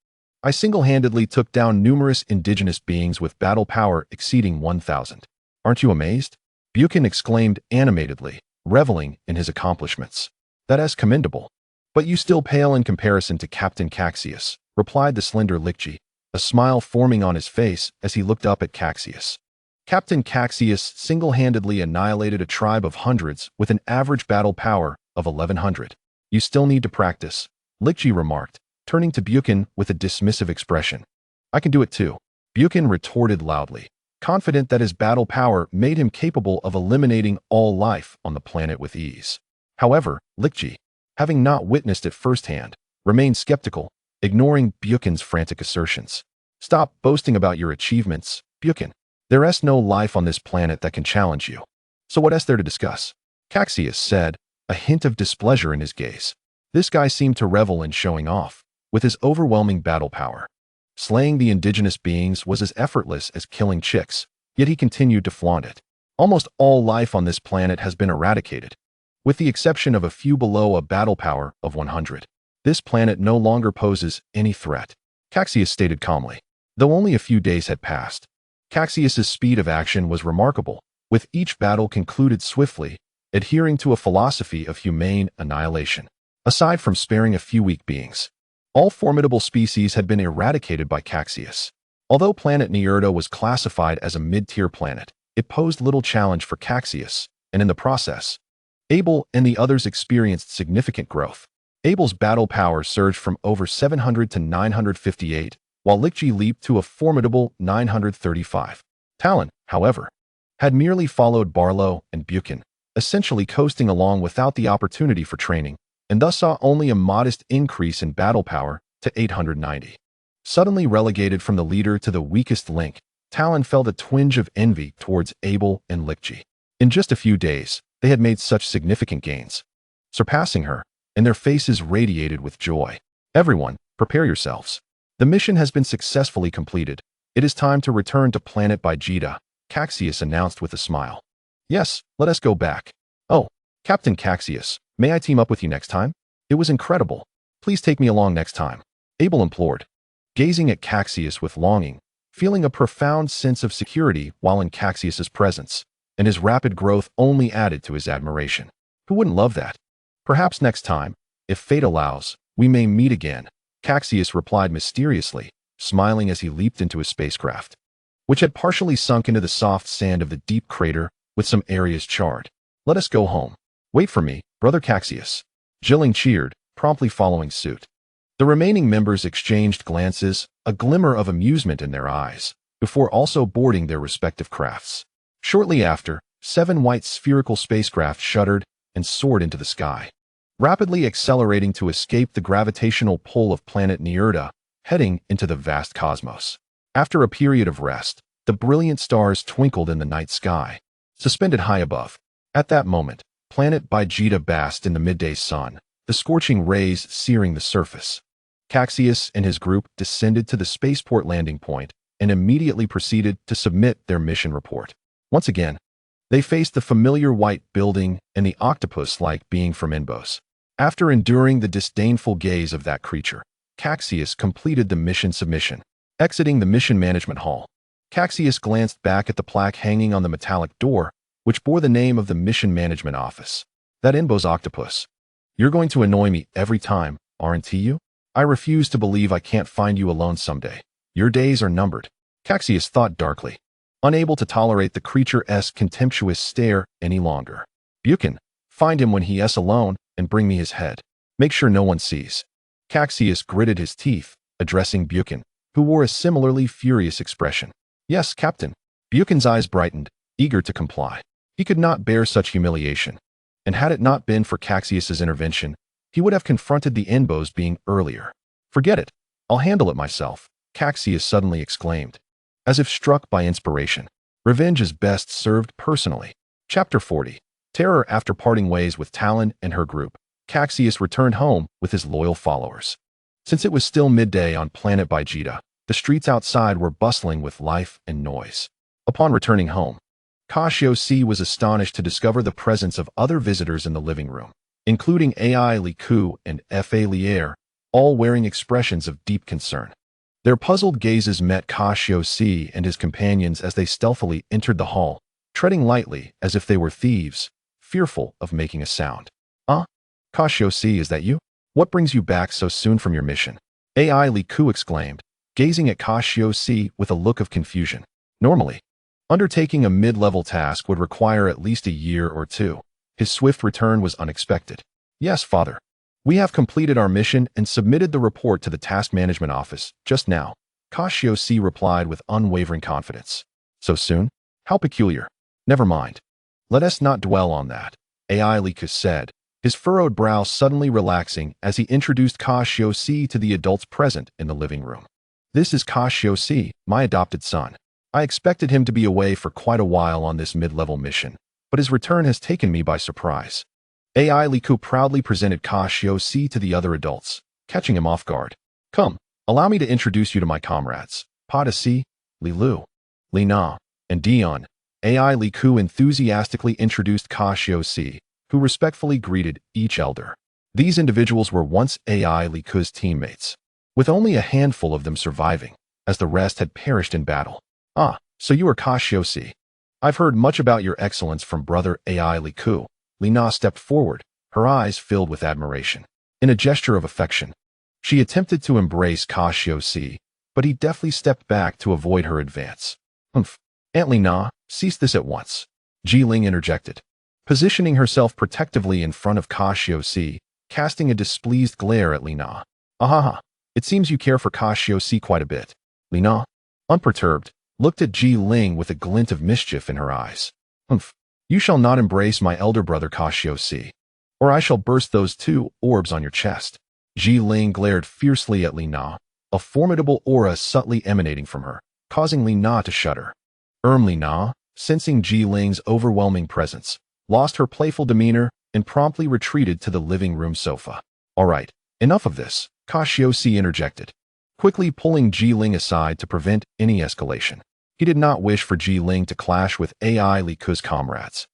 I single-handedly took down numerous indigenous beings with battle power exceeding 1,000. Aren't you amazed?" Buchan exclaimed animatedly, reveling in his accomplishments. "That is commendable. But you still pale in comparison to Captain Cassius," replied the slender Lickji, a smile forming on his face as he looked up at Cassius. Captain Cassius single-handedly annihilated a tribe of hundreds with an average battle power of 1,100. "You still need to practice," Lickji remarked, turning to Buchan with a dismissive expression. "I can do it too," Buchan retorted loudly, confident that his battle power made him capable of eliminating all life on the planet with ease. However, Lickji, having not witnessed it firsthand, remained skeptical, ignoring Buchan's frantic assertions. "Stop boasting about your achievements, Buchan. There is no life on this planet that can challenge you. So what is there to discuss?" Cassius said, a hint of displeasure in his gaze. This guy seemed to revel in showing off, with his overwhelming battle power. Slaying the indigenous beings was as effortless as killing chicks, yet he continued to flaunt it. "Almost all life on this planet has been eradicated, with the exception of a few below a battle power of 100. This planet no longer poses any threat," Cassius stated calmly. Though only a few days had passed, Cassius's speed of action was remarkable, with each battle concluded swiftly, adhering to a philosophy of humane annihilation. Aside from sparing a few weak beings, all formidable species had been eradicated by Cassius. Although planet Vegeta was classified as a mid-tier planet, it posed little challenge for Cassius, and in the process, Abel and the others experienced significant growth. Abel's battle power surged from over 700 to 958, while Lickji leaped to a formidable 935. Talon, however, had merely followed Barlow and Buchan, essentially coasting along without the opportunity for training, and thus saw only a modest increase in battle power to 890. Suddenly relegated from the leader to the weakest link, Talon felt a twinge of envy towards Abel and Lickji. In just a few days, they had made such significant gains, surpassing her, and their faces radiated with joy. "Everyone, prepare yourselves. The mission has been successfully completed. It is time to return to Planet Vegeta," Cassius announced with a smile. "Yes, let us go back." "Oh, Captain Cassius, may I team up with you next time? It was incredible. Please take me along next time," Abel implored. Gazing at Cassius with longing, feeling a profound sense of security while in Cassius's presence, and his rapid growth only added to his admiration. Who wouldn't love that? Perhaps next time, if fate allows, we may meet again, Cassius replied mysteriously, smiling as he leaped into his spacecraft, which had partially sunk into the soft sand of the deep crater with some areas charred. Let us go home. Wait for me, brother Cassius. Jilling cheered, promptly following suit. The remaining members exchanged glances, a glimmer of amusement in their eyes, before also boarding their respective crafts. Shortly after, 7 white spherical spacecraft shuddered and soared into the sky, rapidly accelerating to escape the gravitational pull of planet Neerda, heading into the vast cosmos. After a period of rest, the brilliant stars twinkled in the night sky, suspended high above. At that moment, Planet Vegeta basked in the midday sun, the scorching rays searing the surface. Cassius and his group descended to the spaceport landing point and immediately proceeded to submit their mission report. Once again, they faced the familiar white building and the octopus-like being from Inbos. After enduring the disdainful gaze of that creature, Cassius completed the mission submission. Exiting the mission management hall, Cassius glanced back at the plaque hanging on the metallic door, which bore the name of the mission management office. That Inbos octopus. You're going to annoy me every time, aren't you? I refuse to believe I can't find you alone someday. Your days are numbered. Cassius thought darkly, unable to tolerate the creature's contemptuous stare any longer. Buchan, find him when he is alone and bring me his head. Make sure no one sees. Cassius gritted his teeth, addressing Buchan, who wore a similarly furious expression. Yes, Captain. Buchan's eyes brightened, eager to comply. He could not bear such humiliation, and had it not been for Cassius's intervention, he would have confronted the Inbos being earlier. Forget it. I'll handle it myself, Cassius suddenly exclaimed, as if struck by inspiration. Revenge is best served personally. Chapter 40. Terror. After parting ways with Talon and her group, Cassius returned home with his loyal followers. Since it was still midday on Planet Vegeta, the streets outside were bustling with life and noise. Upon returning home, Cassius was astonished to discover the presence of other visitors in the living room, including AI Liku and Fa Lier, all wearing expressions of deep concern. Their puzzled gazes met Cassius and his companions as they stealthily entered the hall, treading lightly as if they were thieves, fearful of making a sound. Cassius, is that you? What brings you back so soon from your mission? AI Liku exclaimed, gazing at Cassius with a look of confusion. Normally, undertaking a mid-level task would require at least a year or two. His swift return was unexpected. Yes, father. We have completed our mission and submitted the report to the task management office just now, Cassius replied with unwavering confidence. So soon? How peculiar. Never mind. Let us not dwell on that, AI Liku said, his furrowed brow suddenly relaxing as he introduced Cassius to the adults present in the living room. This is Cassius, my adopted son. I expected him to be away for quite a while on this mid-level mission, but his return has taken me by surprise. AI Liku proudly presented Cassius to the other adults, catching him off guard. Come, allow me to introduce you to my comrades, Padasi, Lilu, Lina, and Dion. AI Liku enthusiastically introduced Cassius, who respectfully greeted each elder. These individuals were once AI Liku's teammates, with only a handful of them surviving, as the rest had perished in battle. So you are Cassius. I've heard much about your excellence from brother AI Liku. Lina stepped forward, her eyes filled with admiration. In a gesture of affection, she attempted to embrace Cassius, but he deftly stepped back to avoid her advance. Aunt Lina, cease this at once, Ji-Ling interjected, positioning herself protectively in front of Cassius, casting a displeased glare at Lina. It seems you care for Cassius quite a bit. Lina, unperturbed, looked at Ji-Ling with a glint of mischief in her eyes. You shall not embrace my elder brother Cassius, or I shall burst those 2 orbs on your chest. Ji-Ling glared fiercely at Lina, a formidable aura subtly emanating from her, causing Lina to shudder. Lina, sensing Ji-Ling's overwhelming presence, lost her playful demeanor and promptly retreated to the living room sofa. All right, enough of this, Cassius interjected, quickly pulling Ji-Ling aside to prevent any escalation. He did not wish for Ji-Ling to clash with AI Liku's comrades,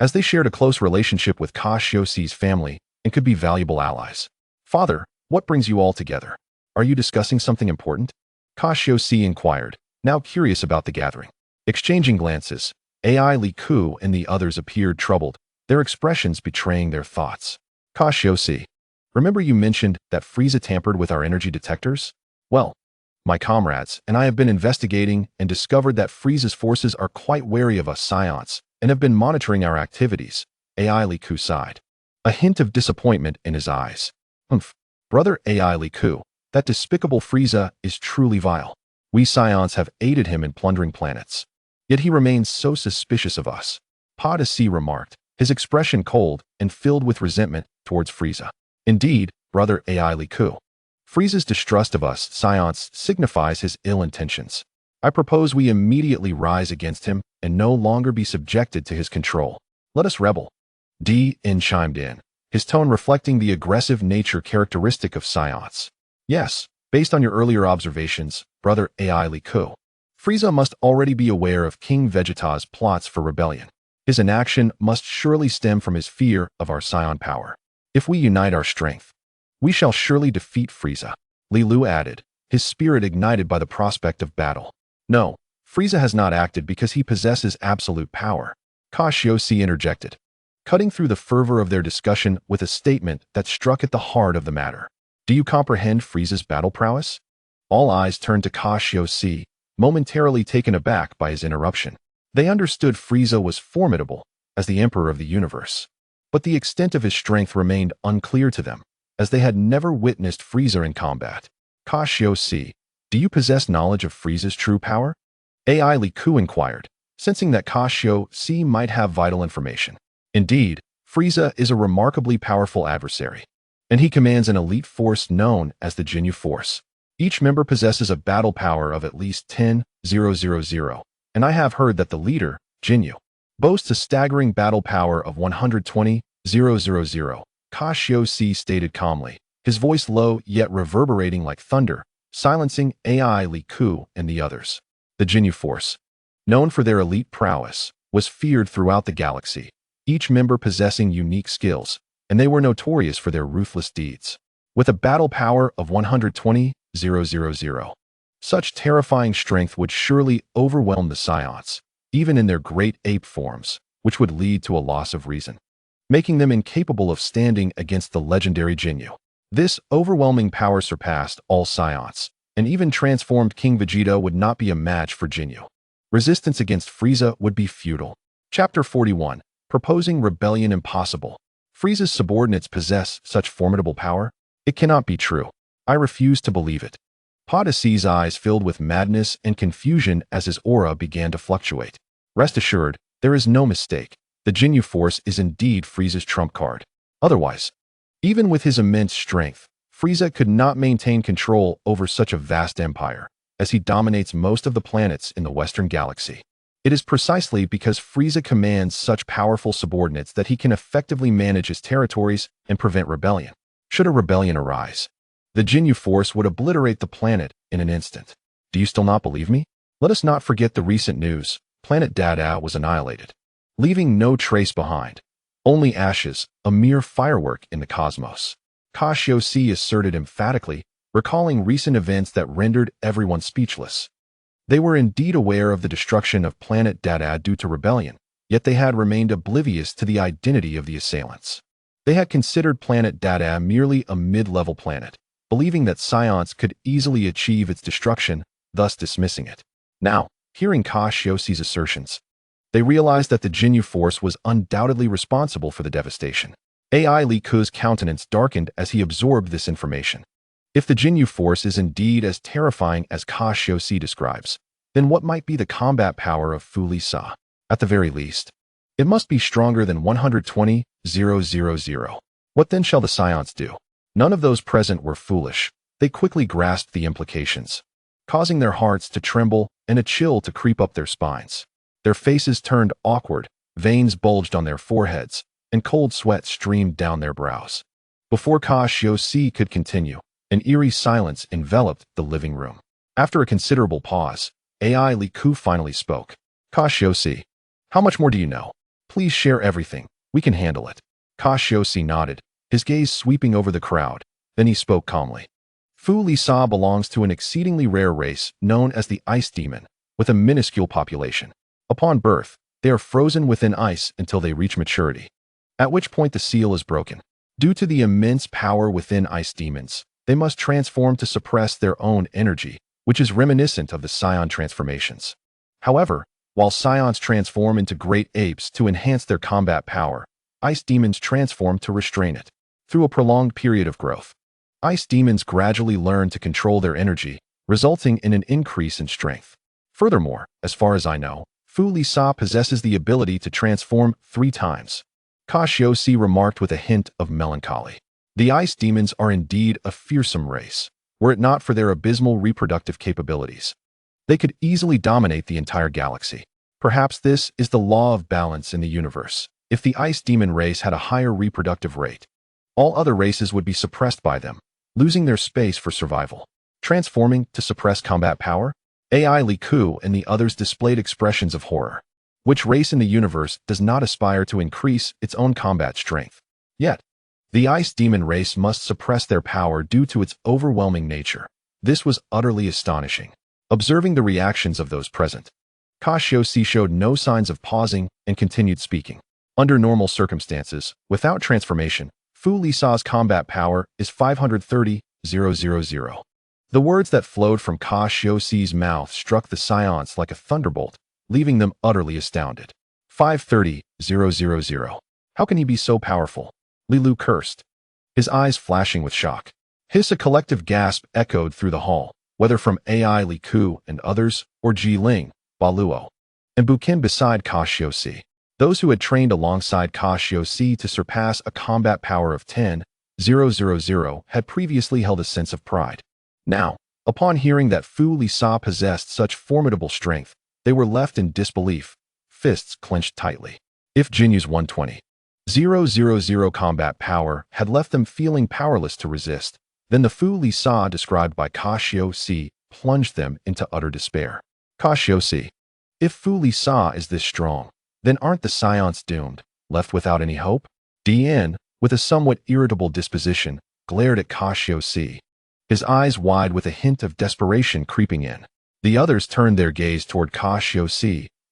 as they shared a close relationship with Cassius's family and could be valuable allies. Father, what brings you all together? Are you discussing something important? Cassius inquired, now curious about the gathering. Exchanging glances, AI Li Ku and the others appeared troubled, their expressions betraying their thoughts. Cassius, remember you mentioned that Frieza tampered with our energy detectors? Well, my comrades and I have been investigating and discovered that Frieza's forces are quite wary of us Saiyans and have been monitoring our activities. AI Li Ku sighed, a hint of disappointment in his eyes. Brother AI Li Ku, that despicable Frieza is truly vile. We Saiyans have aided him in plundering planets. Yet he remains so suspicious of us. Panicking remarked, his expression cold and filled with resentment towards Frieza. Indeed, brother AI Li Ku, Frieza's distrust of us Saiyans signifies his ill intentions. I propose we immediately rise against him and no longer be subjected to his control. Let us rebel. D.N. chimed in, his tone reflecting the aggressive nature characteristic of Saiyans. Yes, based on your earlier observations, brother AI Li Ku, Frieza must already be aware of King Vegeta's plots for rebellion. His inaction must surely stem from his fear of our Saiyan power. If we unite our strength, we shall surely defeat Frieza, Li Lu added, his spirit ignited by the prospect of battle. No, Frieza has not acted because he possesses absolute power, Cassius interjected, cutting through the fervor of their discussion with a statement that struck at the heart of the matter. Do you comprehend Frieza's battle prowess? All eyes turned to Cassius, momentarily taken aback by his interruption. They understood Frieza was formidable as the Emperor of the universe, but the extent of his strength remained unclear to them, as they had never witnessed Frieza in combat. Cassius, do you possess knowledge of Frieza's true power? AI Li Ku inquired, sensing that Cassius might have vital information. Indeed, Frieza is a remarkably powerful adversary, and he commands an elite force known as the Jinyu Force. Each member possesses a battle power of at least 10,000, and I have heard that the leader, Jinyu, boasts a staggering battle power of 120,000, Cassius stated calmly, his voice low yet reverberating like thunder, silencing AI Li Ku and the others. The Jinyu Force, known for their elite prowess, was feared throughout the galaxy, each member possessing unique skills, and they were notorious for their ruthless deeds. With a battle power of 120,000, such terrifying strength would surely overwhelm the Saiyans, even in their great ape forms, which would lead to a loss of reason, making them incapable of standing against the legendary Jinyu. This overwhelming power surpassed all Saiyans, and even transformed King Vegeta would not be a match for Jinyu. Resistance against Frieza would be futile. Chapter 41, Proposing Rebellion Impossible. Frieza's subordinates possess such formidable power? It cannot be true. I refuse to believe it. Panic's eyes filled with madness and confusion as his aura began to fluctuate. Rest assured, there is no mistake. The Jinyu Force is indeed Frieza's trump card. Otherwise, even with his immense strength, Frieza could not maintain control over such a vast empire, as he dominates most of the planets in the Western Galaxy. It is precisely because Frieza commands such powerful subordinates that he can effectively manage his territories and prevent rebellion. Should a rebellion arise, the Jinyu Force would obliterate the planet in an instant. Do you still not believe me? Let us not forget the recent news. Planet Vegeta was annihilated, leaving no trace behind. Only ashes, a mere firework in the cosmos. Cassius asserted emphatically, recalling recent events that rendered everyone speechless. They were indeed aware of the destruction of Planet Vegeta due to rebellion, yet they had remained oblivious to the identity of the assailants. They had considered Planet Vegeta merely a mid-level planet, believing that Saiyans could easily achieve its destruction, thus dismissing it. Now, hearing Cassius's assertions, they realized that the Jinyu Force was undoubtedly responsible for the devastation. AI Li Ku's countenance darkened as he absorbed this information. If the Jinyu Force is indeed as terrifying as Cassius describes, then what might be the combat power of Fu Li Sa? At the very least, it must be stronger than 120,000. What then shall the Saiyans do? None of those present were foolish. They quickly grasped the implications, causing their hearts to tremble and a chill to creep up their spines. Their faces turned awkward, veins bulged on their foreheads, and cold sweat streamed down their brows. Before Cassius could continue, an eerie silence enveloped the living room. After a considerable pause, AI Li Ku finally spoke. Cassius, how much more do you know? Please share everything. We can handle it. Cassius nodded, his gaze sweeping over the crowd. Then he spoke calmly. Fu Li Sa belongs to an exceedingly rare race known as the Ice Demon, with a minuscule population. Upon birth, they are frozen within ice until they reach maturity, at which point the seal is broken. Due to the immense power within ice demons, they must transform to suppress their own energy, which is reminiscent of the Saiyan transformations. However, while Saiyans transform into great apes to enhance their combat power, ice demons transform to restrain it. Through a prolonged period of growth, ice demons gradually learn to control their energy, resulting in an increase in strength. Furthermore, as far as I know, Fu Li Sa possesses the ability to transform 3 times. Cassius remarked with a hint of melancholy. The ice demons are indeed a fearsome race. Were it not for their abysmal reproductive capabilities, they could easily dominate the entire galaxy. Perhaps this is the law of balance in the universe. If the ice demon race had a higher reproductive rate, all other races would be suppressed by them, losing their space for survival. Transforming to suppress combat power? AI Li Ku and the others displayed expressions of horror. Which race in the universe does not aspire to increase its own combat strength? Yet, the ice demon race must suppress their power due to its overwhelming nature. This was utterly astonishing. Observing the reactions of those present, Cassius showed no signs of pausing and continued speaking. Under normal circumstances, without transformation, Fu Li Sa's combat power is 530,000. The words that flowed from Cassius's mouth struck the Saiyans like a thunderbolt, leaving them utterly astounded. 530,000. How can he be so powerful? Li Lu cursed, his eyes flashing with shock. A collective gasp echoed through the hall, whether from AI Li Ku and others, or Ji Ling, Ba Luo, and Bukin beside Cassius. Those who had trained alongside Cassius to surpass a combat power of 10,000 had previously held a sense of pride. Now, upon hearing that Fu Li Sa possessed such formidable strength, they were left in disbelief, fists clenched tightly. If Jinyu's 120,000 combat power had left them feeling powerless to resist, then the Fu Li Sa described by Cassius plunged them into utter despair. Cassius, if Fu Li Sa is this strong, then aren't the Saiyans doomed, left without any hope? Dian, with a somewhat irritable disposition, glared at Cassius, his eyes wide with a hint of desperation creeping in. The others turned their gaze toward Cassius,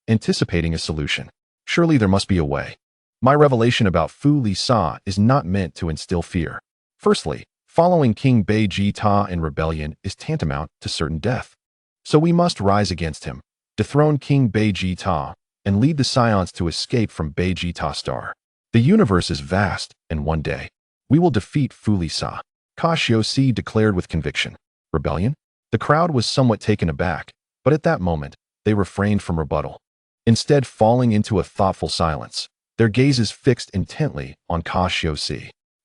anticipating a solution. Surely there must be a way. My revelation about Fu Li Sa is not meant to instill fear. Firstly, following King Vegeta in rebellion is tantamount to certain death. So we must rise against him, dethrone King Vegeta, and lead the Saiyans to escape from Vegeta Star. The universe is vast, and one day, we will defeat Fu Li Sa. Cassius declared with conviction. Rebellion? The crowd was somewhat taken aback, but at that moment, they refrained from rebuttal, instead falling into a thoughtful silence, their gazes fixed intently on Cassius.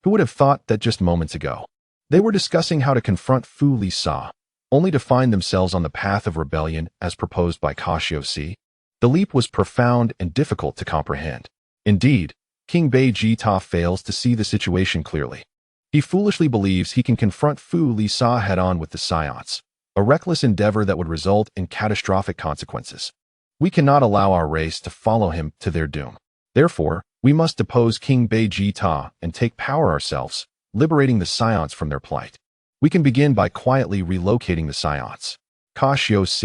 Who would have thought that just moments ago, they were discussing how to confront Fu Li Sa, only to find themselves on the path of rebellion as proposed by Cassius? The leap was profound and difficult to comprehend. Indeed, King Vegeta fails to see the situation clearly. He foolishly believes he can confront Fu Li Sa head-on with the Saiyans, a reckless endeavor that would result in catastrophic consequences. We cannot allow our race to follow him to their doom. Therefore, we must depose King Vegeta and take power ourselves, liberating the Saiyans from their plight. We can begin by quietly relocating the Saiyans. Cassius,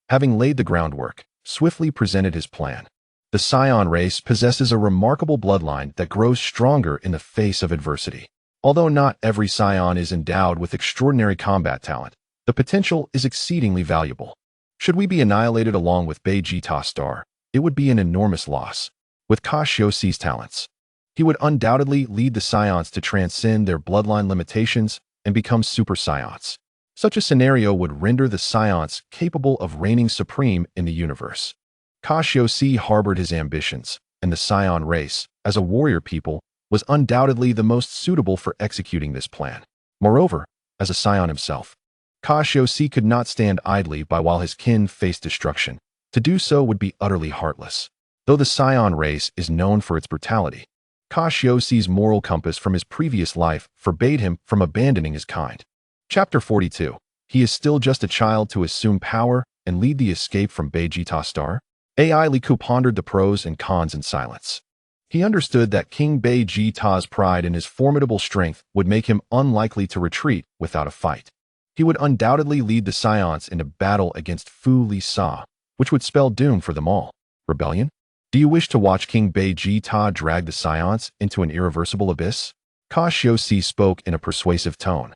having laid the groundwork, swiftly presented his plan. The Saiyan race possesses a remarkable bloodline that grows stronger in the face of adversity. Although not every Saiyan is endowed with extraordinary combat talent, the potential is exceedingly valuable. Should we be annihilated along with Vegeta Star, it would be an enormous loss. With Cassius's talents, he would undoubtedly lead the Saiyans to transcend their bloodline limitations and become Super Saiyans. Such a scenario would render the Saiyans capable of reigning supreme in the universe. Cassius harbored his ambitions, and the Saiyan race, as a warrior people, was undoubtedly the most suitable for executing this plan. Moreover, as a Saiyan himself, Cassius could not stand idly by while his kin faced destruction. To do so would be utterly heartless. Though the Saiyan race is known for its brutality, Cassius's moral compass from his previous life forbade him from abandoning his kind. Chapter 42. He is still just a child to assume power and lead the escape from Vegeta Star? AI Li Ku pondered the pros and cons in silence. He understood that King Vegeta's pride and his formidable strength would make him unlikely to retreat without a fight. He would undoubtedly lead the Saiyans into battle against Fu Li Sa, which would spell doom for them all. Rebellion? Do you wish to watch King Vegeta drag the Saiyans into an irreversible abyss? Cassius spoke in a persuasive tone,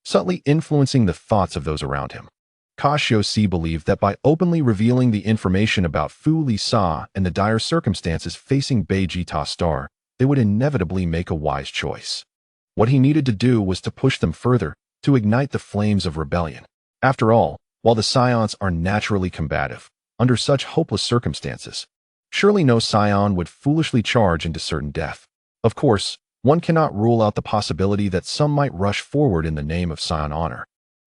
subtly influencing the thoughts of those around him. Cassius believed that by openly revealing the information about Fu Lisa and the dire circumstances facing Vegeta's star, they would inevitably make a wise choice. What he needed to do was to push them further, to ignite the flames of rebellion. After all, while the Saiyans are naturally combative, under such hopeless circumstances, surely no Saiyan would foolishly charge into certain death. Of course, one cannot rule out the possibility that some might rush forward in the name of Saiyan honor.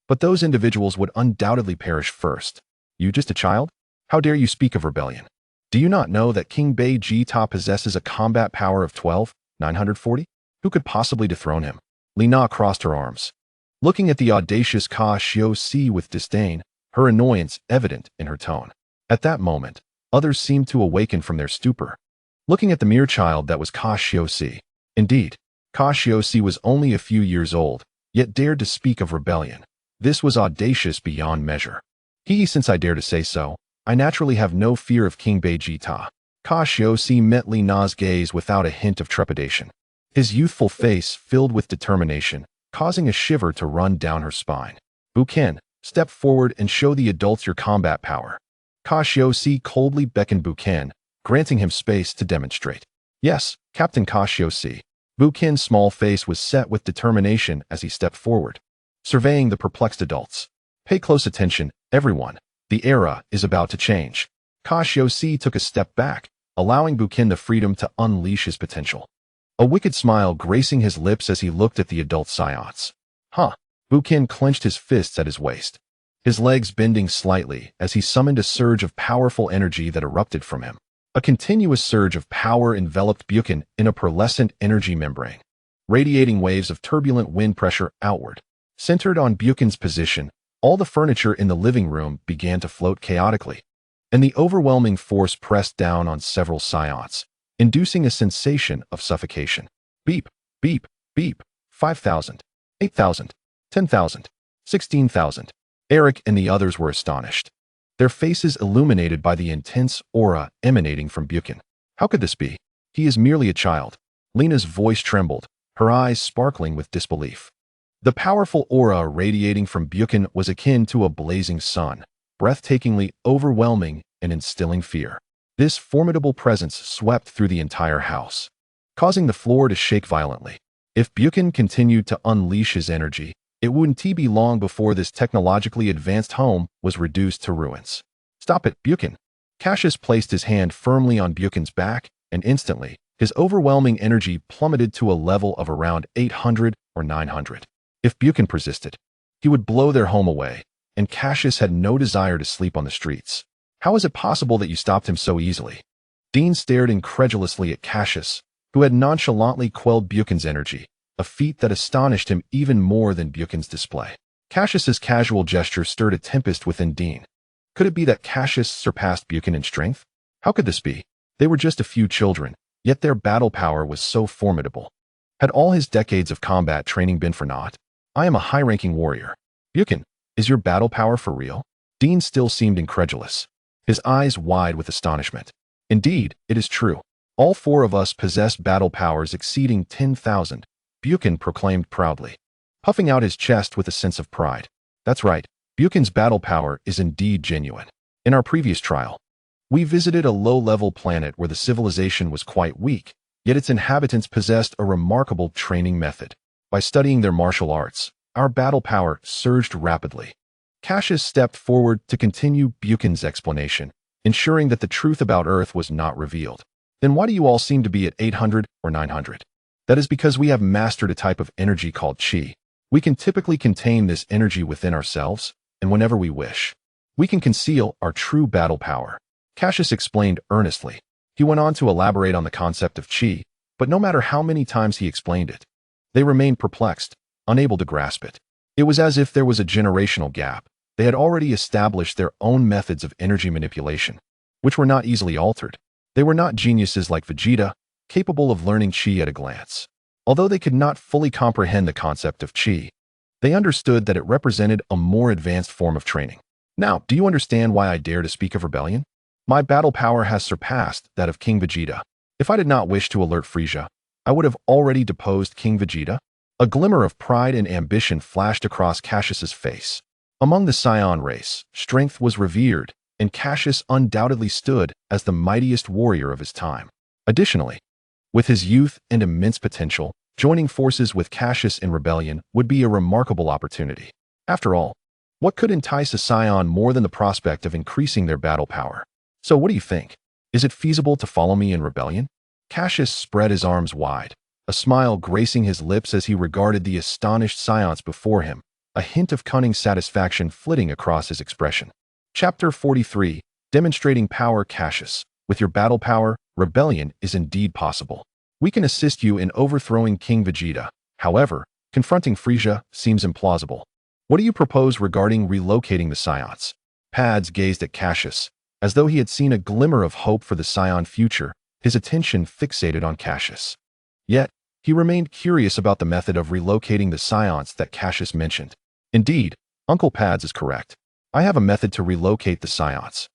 But those individuals would undoubtedly perish first. You just a child? How dare you speak of rebellion? Do you not know that King Vegeta possesses a combat power of 12,940? Who could possibly dethrone him? Lina crossed her arms, looking at the audacious Cassius with disdain, her annoyance evident in her tone. At that moment, others seemed to awaken from their stupor, looking at the mere child that was Cassius. Indeed, Cassius was only a few years old, yet dared to speak of rebellion. This was audacious beyond measure. Since I dare to say so, I naturally have no fear of King Vegeta. Cassius met Lina's gaze without a hint of trepidation, his youthful face filled with determination, causing a shiver to run down her spine. Buken, step forward and show the adults your combat power. Cassius coldly beckoned Buken, granting him space to demonstrate. Yes, Captain Cassius. Buken's small face was set with determination as he stepped forward, surveying the perplexed adults. Pay close attention, everyone. The era is about to change. Cassius took a step back, allowing Buken the freedom to unleash his potential. A wicked smile gracing his lips as he looked at the adult Saiyans. Buken clenched his fists at his waist, his legs bending slightly as he summoned a surge of powerful energy that erupted from him. A continuous surge of power enveloped Buken in a pearlescent energy membrane, radiating waves of turbulent wind pressure outward. Centered on Buken's position, all the furniture in the living room began to float chaotically, and the overwhelming force pressed down on several Saiyans, inducing a sensation of suffocation. Beep, beep, beep, 5,000, 8,000, 10,000, 16,000. Eric and the others were astonished, their faces illuminated by the intense aura emanating from Buken. How could this be? He is merely a child. Lina's voice trembled, her eyes sparkling with disbelief. The powerful aura radiating from Buken was akin to a blazing sun, breathtakingly overwhelming and instilling fear. This formidable presence swept through the entire house, causing the floor to shake violently. If Buken continued to unleash his energy, it wouldn't be long before this technologically advanced home was reduced to ruins. Stop it, Buken. Cassius placed his hand firmly on Buken's back, and instantly, his overwhelming energy plummeted to a level of around 800 or 900. If Buken persisted, he would blow their home away, and Cassius had no desire to sleep on the streets. How is it possible that you stopped him so easily? Dean stared incredulously at Cassius, who had nonchalantly quelled Buken's energy, a feat that astonished him even more than Buken's display. Cassius's casual gesture stirred a tempest within Dean. Could it be that Cassius surpassed Buken in strength? How could this be? They were just a few children, yet their battle power was so formidable. Had all his decades of combat training been for naught? I am a high-ranking warrior. Buken, is your battle power for real? Dean still seemed incredulous, his eyes wide with astonishment. Indeed, it is true. All four of us possess battle powers exceeding 10,000, Buken proclaimed proudly, puffing out his chest with a sense of pride. That's right, Buken's battle power is indeed genuine. In our previous trial, we visited a low-level planet where the civilization was quite weak, yet its inhabitants possessed a remarkable training method. By studying their martial arts, our battle power surged rapidly. Cassius stepped forward to continue Buken's explanation, ensuring that the truth about Earth was not revealed. Then why do you all seem to be at 800 or 900? That is because we have mastered a type of energy called Chi. We can typically contain this energy within ourselves, and whenever we wish, we can conceal our true battle power. Cassius explained earnestly. He went on to elaborate on the concept of Chi, but no matter how many times he explained it, they remained perplexed, unable to grasp it. It was as if there was a generational gap. They had already established their own methods of energy manipulation, which were not easily altered. They were not geniuses like Vegeta, capable of learning Chi at a glance. Although they could not fully comprehend the concept of Chi, they understood that it represented a more advanced form of training. Now, do you understand why I dare to speak of rebellion? My battle power has surpassed that of King Vegeta. If I did not wish to alert Frieza, I would have already deposed King Vegeta. A glimmer of pride and ambition flashed across Cassius's face. Among the Saiyan race, strength was revered, and Cassius undoubtedly stood as the mightiest warrior of his time. Additionally, with his youth and immense potential, joining forces with Cassius in rebellion would be a remarkable opportunity. After all, what could entice a Saiyan more than the prospect of increasing their battle power? So what do you think? Is it feasible to follow me in rebellion? Cassius spread his arms wide, a smile gracing his lips as he regarded the astonished Saiyans before him, a hint of cunning satisfaction flitting across his expression. Chapter 43, Demonstrating Power. Cassius, with your battle power, rebellion is indeed possible. We can assist you in overthrowing King Vegeta. However, confronting Frieza seems implausible. What do you propose regarding relocating the Saiyans? Pads gazed at Cassius, as though he had seen a glimmer of hope for the Saiyan future, his attention fixated on Cassius. Yet, he remained curious about the method of relocating the Saiyans that Cassius mentioned. Indeed, Uncle Pads is correct. I have a method to relocate the Saiyans.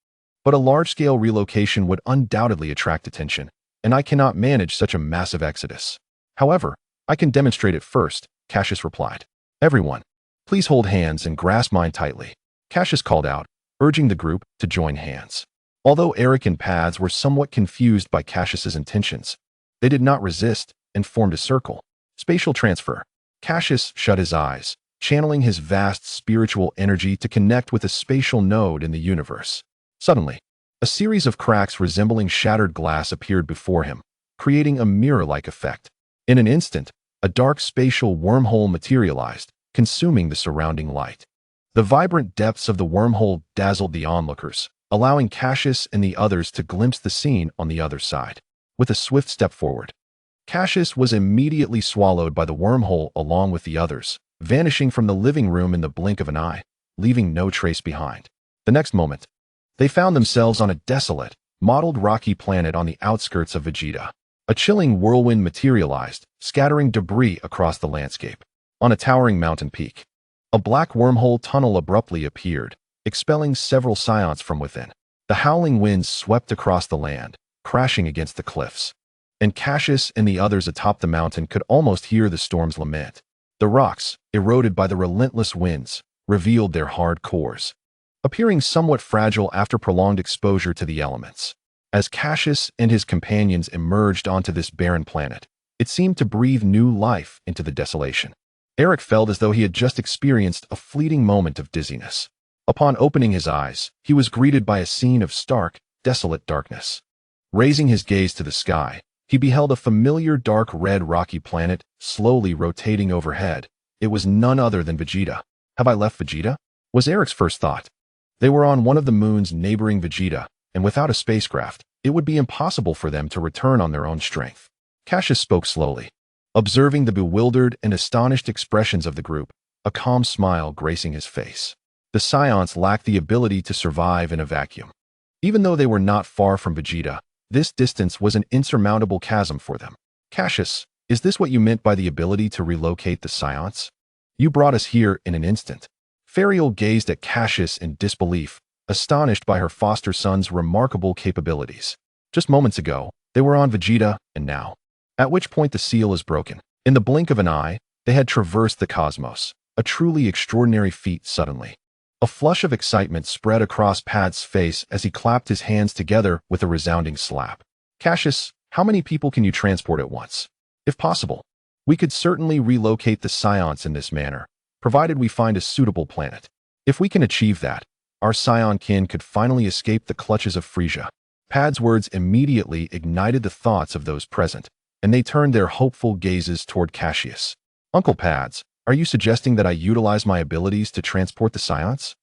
But a large-scale relocation would undoubtedly attract attention, and I cannot manage such a massive exodus. However, I can demonstrate it first, Cassius replied. Everyone, please hold hands and grasp mine tightly. Cassius called out, urging the group to join hands. Although Eric and Pads were somewhat confused by Cassius's intentions, they did not resist and formed a circle. Spatial transfer. Cassius shut his eyes, channeling his vast spiritual energy to connect with a spatial node in the universe. Suddenly, a series of cracks resembling shattered glass appeared before him, creating a mirror-like effect. In an instant, a dark spatial wormhole materialized, consuming the surrounding light. The vibrant depths of the wormhole dazzled the onlookers, allowing Cassius and the others to glimpse the scene on the other side. With a swift step forward, Cassius was immediately swallowed by the wormhole along with the others, vanishing from the living room in the blink of an eye, leaving no trace behind. The next moment, they found themselves on a desolate, mottled rocky planet on the outskirts of Vegeta. A chilling whirlwind materialized, scattering debris across the landscape. On a towering mountain peak, a black wormhole tunnel abruptly appeared, expelling several Saiyans from within. The howling winds swept across the land, crashing against the cliffs. And Cassius and the others atop the mountain could almost hear the storm's lament. The rocks, eroded by the relentless winds, revealed their hard cores, appearing somewhat fragile after prolonged exposure to the elements. As Cassius and his companions emerged onto this barren planet, it seemed to breathe new life into the desolation. Eric felt as though he had just experienced a fleeting moment of dizziness. Upon opening his eyes, he was greeted by a scene of stark, desolate darkness. Raising his gaze to the sky, he beheld a familiar dark red rocky planet slowly rotating overhead. It was none other than Vegeta. Have I left Vegeta? Was Eric's first thought. They were on one of the moons neighboring Vegeta, and without a spacecraft, it would be impossible for them to return on their own strength. Cassius spoke slowly, observing the bewildered and astonished expressions of the group, a calm smile gracing his face. The Saiyans lacked the ability to survive in a vacuum. Even though they were not far from Vegeta, this distance was an insurmountable chasm for them. Cassius, is this what you meant by the ability to relocate the Saiyans? You brought us here in an instant. Fariel gazed at Cassius in disbelief, astonished by her foster son's remarkable capabilities. Just moments ago, they were on Vegeta, and now. At which point the seal is broken. In the blink of an eye, they had traversed the cosmos, a truly extraordinary feat suddenly. A flush of excitement spread across Pad's face as he clapped his hands together with a resounding slap. Cassius, how many people can you transport at once? If possible, we could certainly relocate the Saiyans in this manner, provided we find a suitable planet. If we can achieve that, our Saiyan kin could finally escape the clutches of Frieza. Pad's words immediately ignited the thoughts of those present, and they turned their hopeful gazes toward Cassius. Uncle Pads, are you suggesting that I utilize my abilities to transport the Saiyans?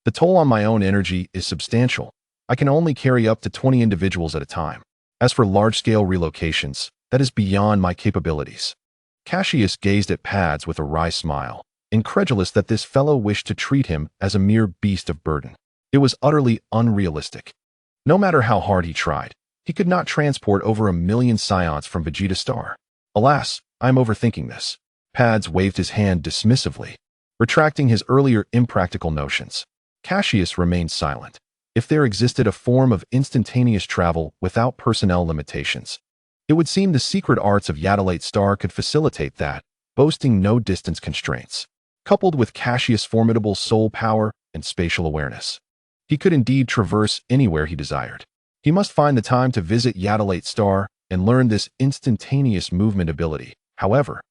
The toll on my own energy is substantial. I can only carry up to 20 individuals at a time. As for large-scale relocations, that is beyond my capabilities. Cassius gazed at Pads with a wry smile, incredulous that this fellow wished to treat him as a mere beast of burden. It was utterly unrealistic. No matter how hard he tried, he could not transport over 1 million Saiyans from Vegeta Star. Alas, I am overthinking this. Pads waved his hand dismissively, retracting his earlier impractical notions. Cassius remained silent. If there existed a form of instantaneous travel without personnel limitations, it would seem the secret arts of Yaddalate Star could facilitate that, boasting no distance constraints. Coupled with Cassius' formidable soul power and spatial awareness, he could indeed traverse anywhere he desired. He must find the time to visit Yaddalate Star and learn this instantaneous movement ability. However,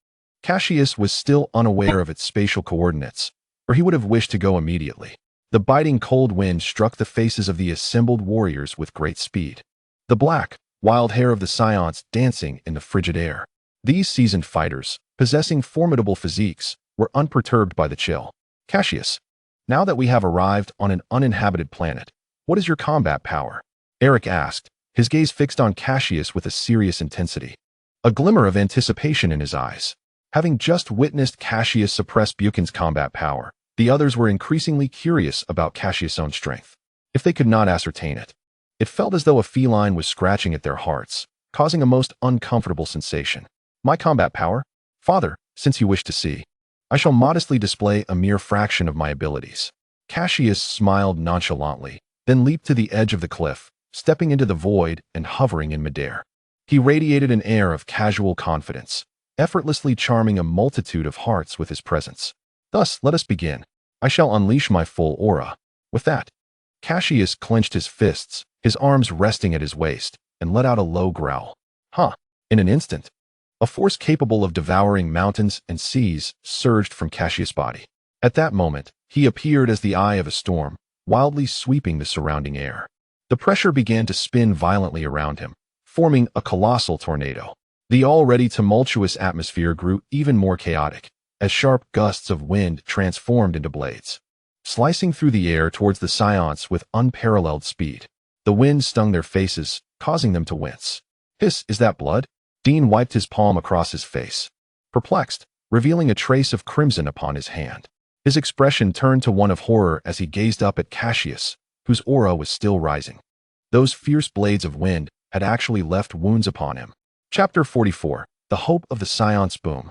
Cassius was still unaware of its spatial coordinates, or he would have wished to go immediately. The biting cold wind struck the faces of the assembled warriors with great speed. The black, wild hair of the Saiyans dancing in the frigid air. These seasoned fighters, possessing formidable physiques, were unperturbed by the chill. Cassius, now that we have arrived on an uninhabited planet, what is your combat power? Eric asked, his gaze fixed on Cassius with a serious intensity. A glimmer of anticipation in his eyes. Having just witnessed Cassius suppress Buchan's combat power, the others were increasingly curious about Cassius' own strength. If they could not ascertain it, it felt as though a feline was scratching at their hearts, causing a most uncomfortable sensation. My combat power? Father, since you wish to see, I shall modestly display a mere fraction of my abilities. Cassius smiled nonchalantly, then leaped to the edge of the cliff, stepping into the void and hovering in midair. He radiated an air of casual confidence, effortlessly charming a multitude of hearts with his presence. Thus, let us begin. I shall unleash my full aura. With that, Cassius clenched his fists, his arms resting at his waist, and let out a low growl. Huh! In an instant, a force capable of devouring mountains and seas surged from Cassius' body. At that moment, he appeared as the eye of a storm, wildly sweeping the surrounding air. The pressure began to spin violently around him, forming a colossal tornado. The already tumultuous atmosphere grew even more chaotic, as sharp gusts of wind transformed into blades, slicing through the air towards the Saiyans with unparalleled speed. The wind stung their faces, causing them to wince. Hiss, is that blood? Dean wiped his palm across his face, perplexed, revealing a trace of crimson upon his hand. His expression turned to one of horror as he gazed up at Cassius, whose aura was still rising. Those fierce blades of wind had actually left wounds upon him. Chapter 44. The Hope of the Saiyans. Boom.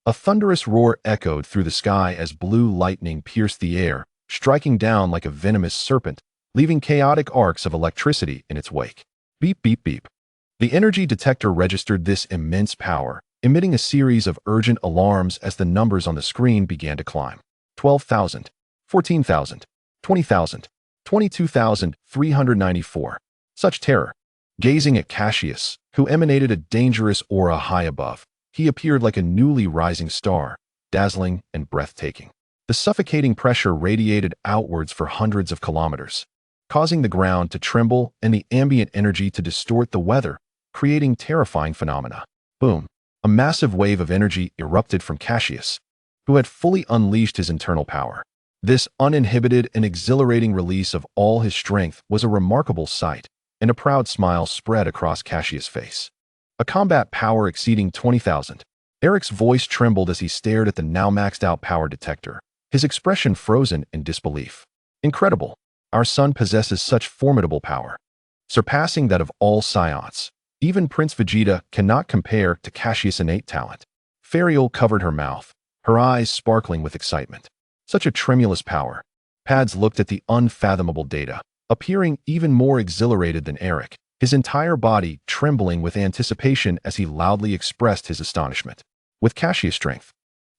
A thunderous roar echoed through the sky as blue lightning pierced the air, striking down like a venomous serpent, leaving chaotic arcs of electricity in its wake. Beep, beep, beep. The energy detector registered this immense power, emitting a series of urgent alarms as the numbers on the screen began to climb. 12,000, 14,000, 20,000, 22,394. Such terror. Gazing at Cassius, who emanated a dangerous aura high above, he appeared like a newly rising star, dazzling and breathtaking. The suffocating pressure radiated outwards for hundreds of kilometers, causing the ground to tremble and the ambient energy to distort the weather, creating terrifying phenomena. Boom! A massive wave of energy erupted from Cassius, who had fully unleashed his internal power. This uninhibited and exhilarating release of all his strength was a remarkable sight, and a proud smile spread across Cassius' face. A combat power exceeding 20,000. Eric's voice trembled as he stared at the now maxed-out power detector, his expression frozen in disbelief. Incredible! Our son possesses such formidable power, surpassing that of all Saiyans. Even Prince Vegeta cannot compare to Cassius' innate talent. Fariel covered her mouth, her eyes sparkling with excitement. Such a tremulous power. Pads looked at the unfathomable data, appearing even more exhilarated than Eric, his entire body trembling with anticipation as he loudly expressed his astonishment. With Cassius' strength,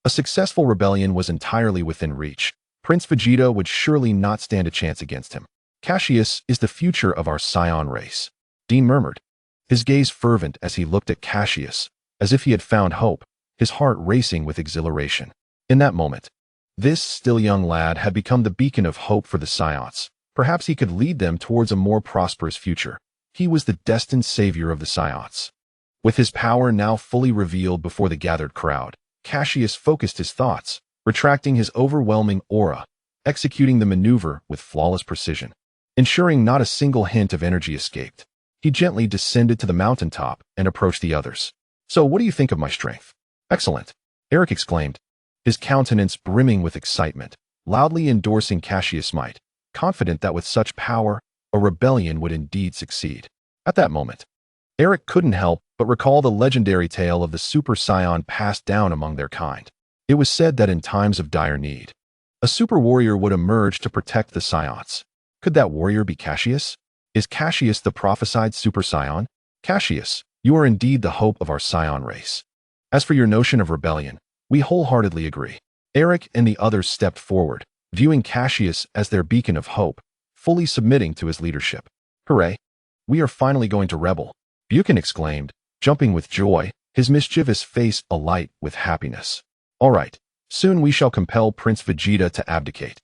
a successful rebellion was entirely within reach. Prince Vegeta would surely not stand a chance against him. Cassius is the future of our Saiyan race, Dean murmured, his gaze fervent as he looked at Cassius, as if he had found hope, his heart racing with exhilaration. In that moment, this still young lad had become the beacon of hope for the Saiyans. Perhaps he could lead them towards a more prosperous future. He was the destined savior of the Saiyans. With his power now fully revealed before the gathered crowd, Cassius focused his thoughts, retracting his overwhelming aura, executing the maneuver with flawless precision, ensuring not a single hint of energy escaped. He gently descended to the mountaintop and approached the others. So what do you think of my strength? Excellent, Eric exclaimed, his countenance brimming with excitement, loudly endorsing Cassius' might, confident that with such power, a rebellion would indeed succeed. At that moment, Eric couldn't help but recall the legendary tale of the Super Saiyan passed down among their kind. It was said that in times of dire need, A super warrior would emerge to protect the Saiyans. Could that warrior be Cassius? Is Cassius the prophesied Super Saiyan? Cassius, you are indeed the hope of our Saiyan race. As for your notion of rebellion, we wholeheartedly agree. Eric and the others stepped forward, viewing Cassius as their beacon of hope, fully submitting to his leadership. Hooray! We are finally going to rebel, Buchan exclaimed, jumping with joy, his mischievous face alight with happiness. All right, soon we shall compel Prince Vegeta to abdicate.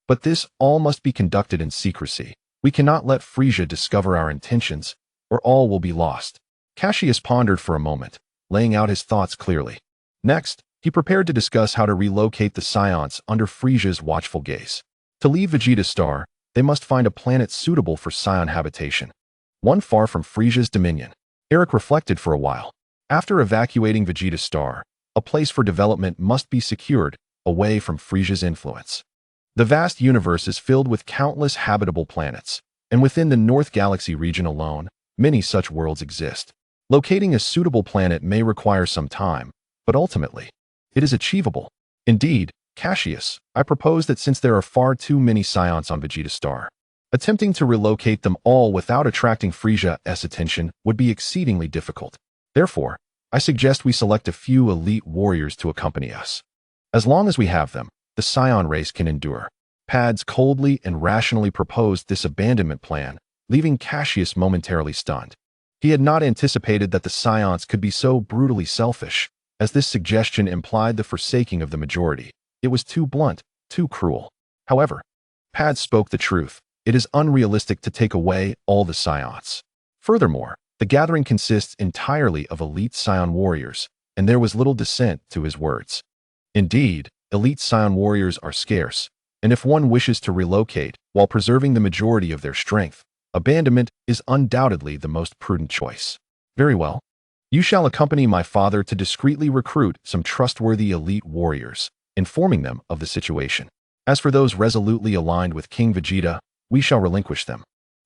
But this all must be conducted in secrecy. We cannot let Frieza discover our intentions, or all will be lost. Cassius pondered for a moment, laying out his thoughts clearly. Next, he prepared to discuss how to relocate the Saiyans under Frieza's watchful gaze. To leave Vegeta Star, they must find a planet suitable for Saiyan habitation, one far from Frieza's dominion. Eric reflected for a while. After evacuating Vegeta Star, a place for development must be secured, away from Frieza's influence. The vast universe is filled with countless habitable planets, and within the North Galaxy region alone, many such worlds exist. Locating a suitable planet may require some time, but ultimately, it is achievable. Indeed, Cassius, I propose that since there are far too many Saiyans on Vegeta Star, attempting to relocate them all without attracting Frieza's attention would be exceedingly difficult. Therefore, I suggest we select a few elite warriors to accompany us. As long as we have them, the Saiyan race can endure. Pads coldly and rationally proposed this abandonment plan, leaving Cassius momentarily stunned. He had not anticipated that the Saiyans could be so brutally selfish, as this suggestion implied the forsaking of the majority. It was too blunt, too cruel. However, Pads spoke the truth. It is unrealistic to take away all the Saiyans. Furthermore, the gathering consists entirely of elite Saiyan warriors, and there was little dissent to his words. Indeed, elite Saiyan warriors are scarce, and if one wishes to relocate while preserving the majority of their strength, abandonment is undoubtedly the most prudent choice. Very well. You shall accompany my father to discreetly recruit some trustworthy elite warriors, informing them of the situation. As for those resolutely aligned with King Vegeta, we shall relinquish them.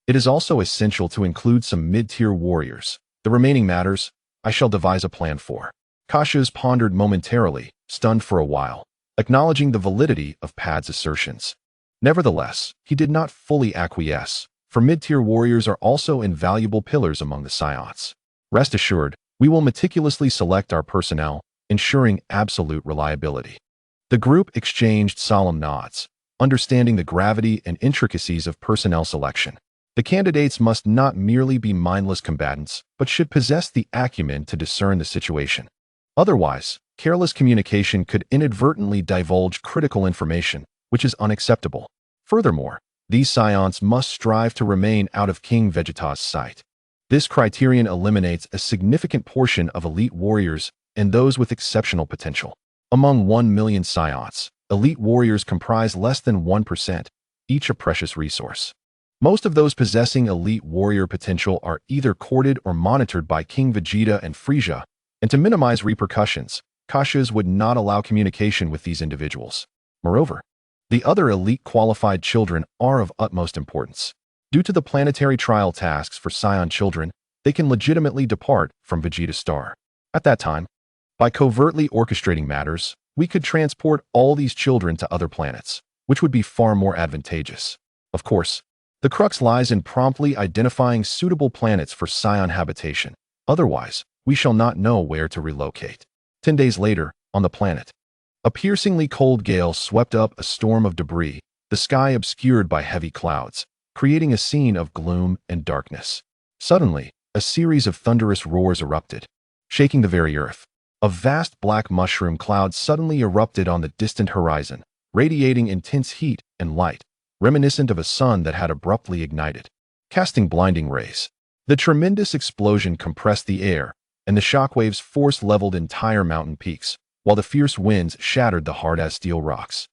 It is also essential to include some mid-tier warriors. The remaining matters, I shall devise a plan for. Cassius pondered momentarily, stunned for a while, acknowledging the validity of Pad's assertions. Nevertheless, he did not fully acquiesce, for mid-tier warriors are also invaluable pillars among the Saiyans. Rest assured, we will meticulously select our personnel, ensuring absolute reliability. The group exchanged solemn nods, understanding the gravity and intricacies of personnel selection. The candidates must not merely be mindless combatants, but should possess the acumen to discern the situation. Otherwise, careless communication could inadvertently divulge critical information, which is unacceptable. Furthermore, these Saiyans must strive to remain out of King Vegeta's sight. This criterion eliminates a significant portion of elite warriors and those with exceptional potential. Among 1 million Saiyans, elite warriors comprise less than 1%, each a precious resource. Most of those possessing elite warrior potential are either courted or monitored by King Vegeta and Frieza, and to minimize repercussions, Cassius would not allow communication with these individuals. Moreover, the other elite qualified children are of utmost importance. Due to the planetary trial tasks for Saiyan children, they can legitimately depart from Vegeta Star. At that time, by covertly orchestrating matters, we could transport all these children to other planets, which would be far more advantageous. Of course, the crux lies in promptly identifying suitable planets for Saiyan habitation. Otherwise, we shall not know where to relocate. 10 days later, on the planet, a piercingly cold gale swept up a storm of debris, the sky obscured by heavy clouds, creating a scene of gloom and darkness. Suddenly, a series of thunderous roars erupted, shaking the very earth. A vast black mushroom cloud suddenly erupted on the distant horizon, radiating intense heat and light, reminiscent of a sun that had abruptly ignited, casting blinding rays. The tremendous explosion compressed the air, and the shockwaves force-leveled entire mountain peaks, while the fierce winds shattered the hard-as-steel rocks,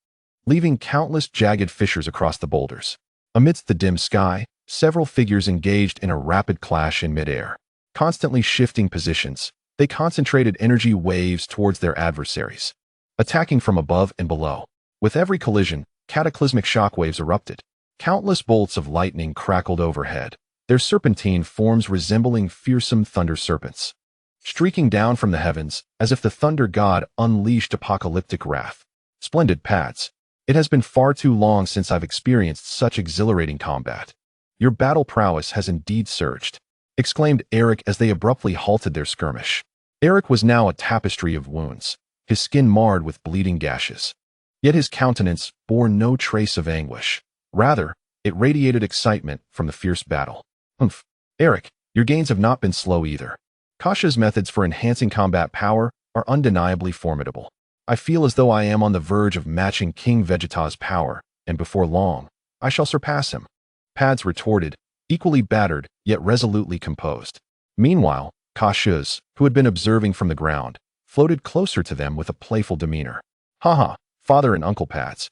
leaving countless jagged fissures across the boulders. Amidst the dim sky, several figures engaged in a rapid clash in midair. Constantly shifting positions, they concentrated energy waves towards their adversaries, attacking from above and below. With every collision, cataclysmic shockwaves erupted. Countless bolts of lightning crackled overhead, their serpentine forms resembling fearsome thunder serpents, streaking down from the heavens as if the thunder god unleashed apocalyptic wrath. Splendid Pads, It has been far too long since I've experienced such exhilarating combat. Your battle prowess has indeed surged, exclaimed Eric as they abruptly halted their skirmish. Eric was now a tapestry of wounds, his skin marred with bleeding gashes. Yet his countenance bore no trace of anguish. Rather, it radiated excitement from the fierce battle. Humph. Eric, your gains have not been slow either. Cassius' methods for enhancing combat power are undeniably formidable. I feel as though I am on the verge of matching King Vegeta's power, and before long, I shall surpass him. Pads retorted, equally battered, yet resolutely composed. Meanwhile, Cassius, who had been observing from the ground, floated closer to them with a playful demeanor. Haha, father and Uncle Pads.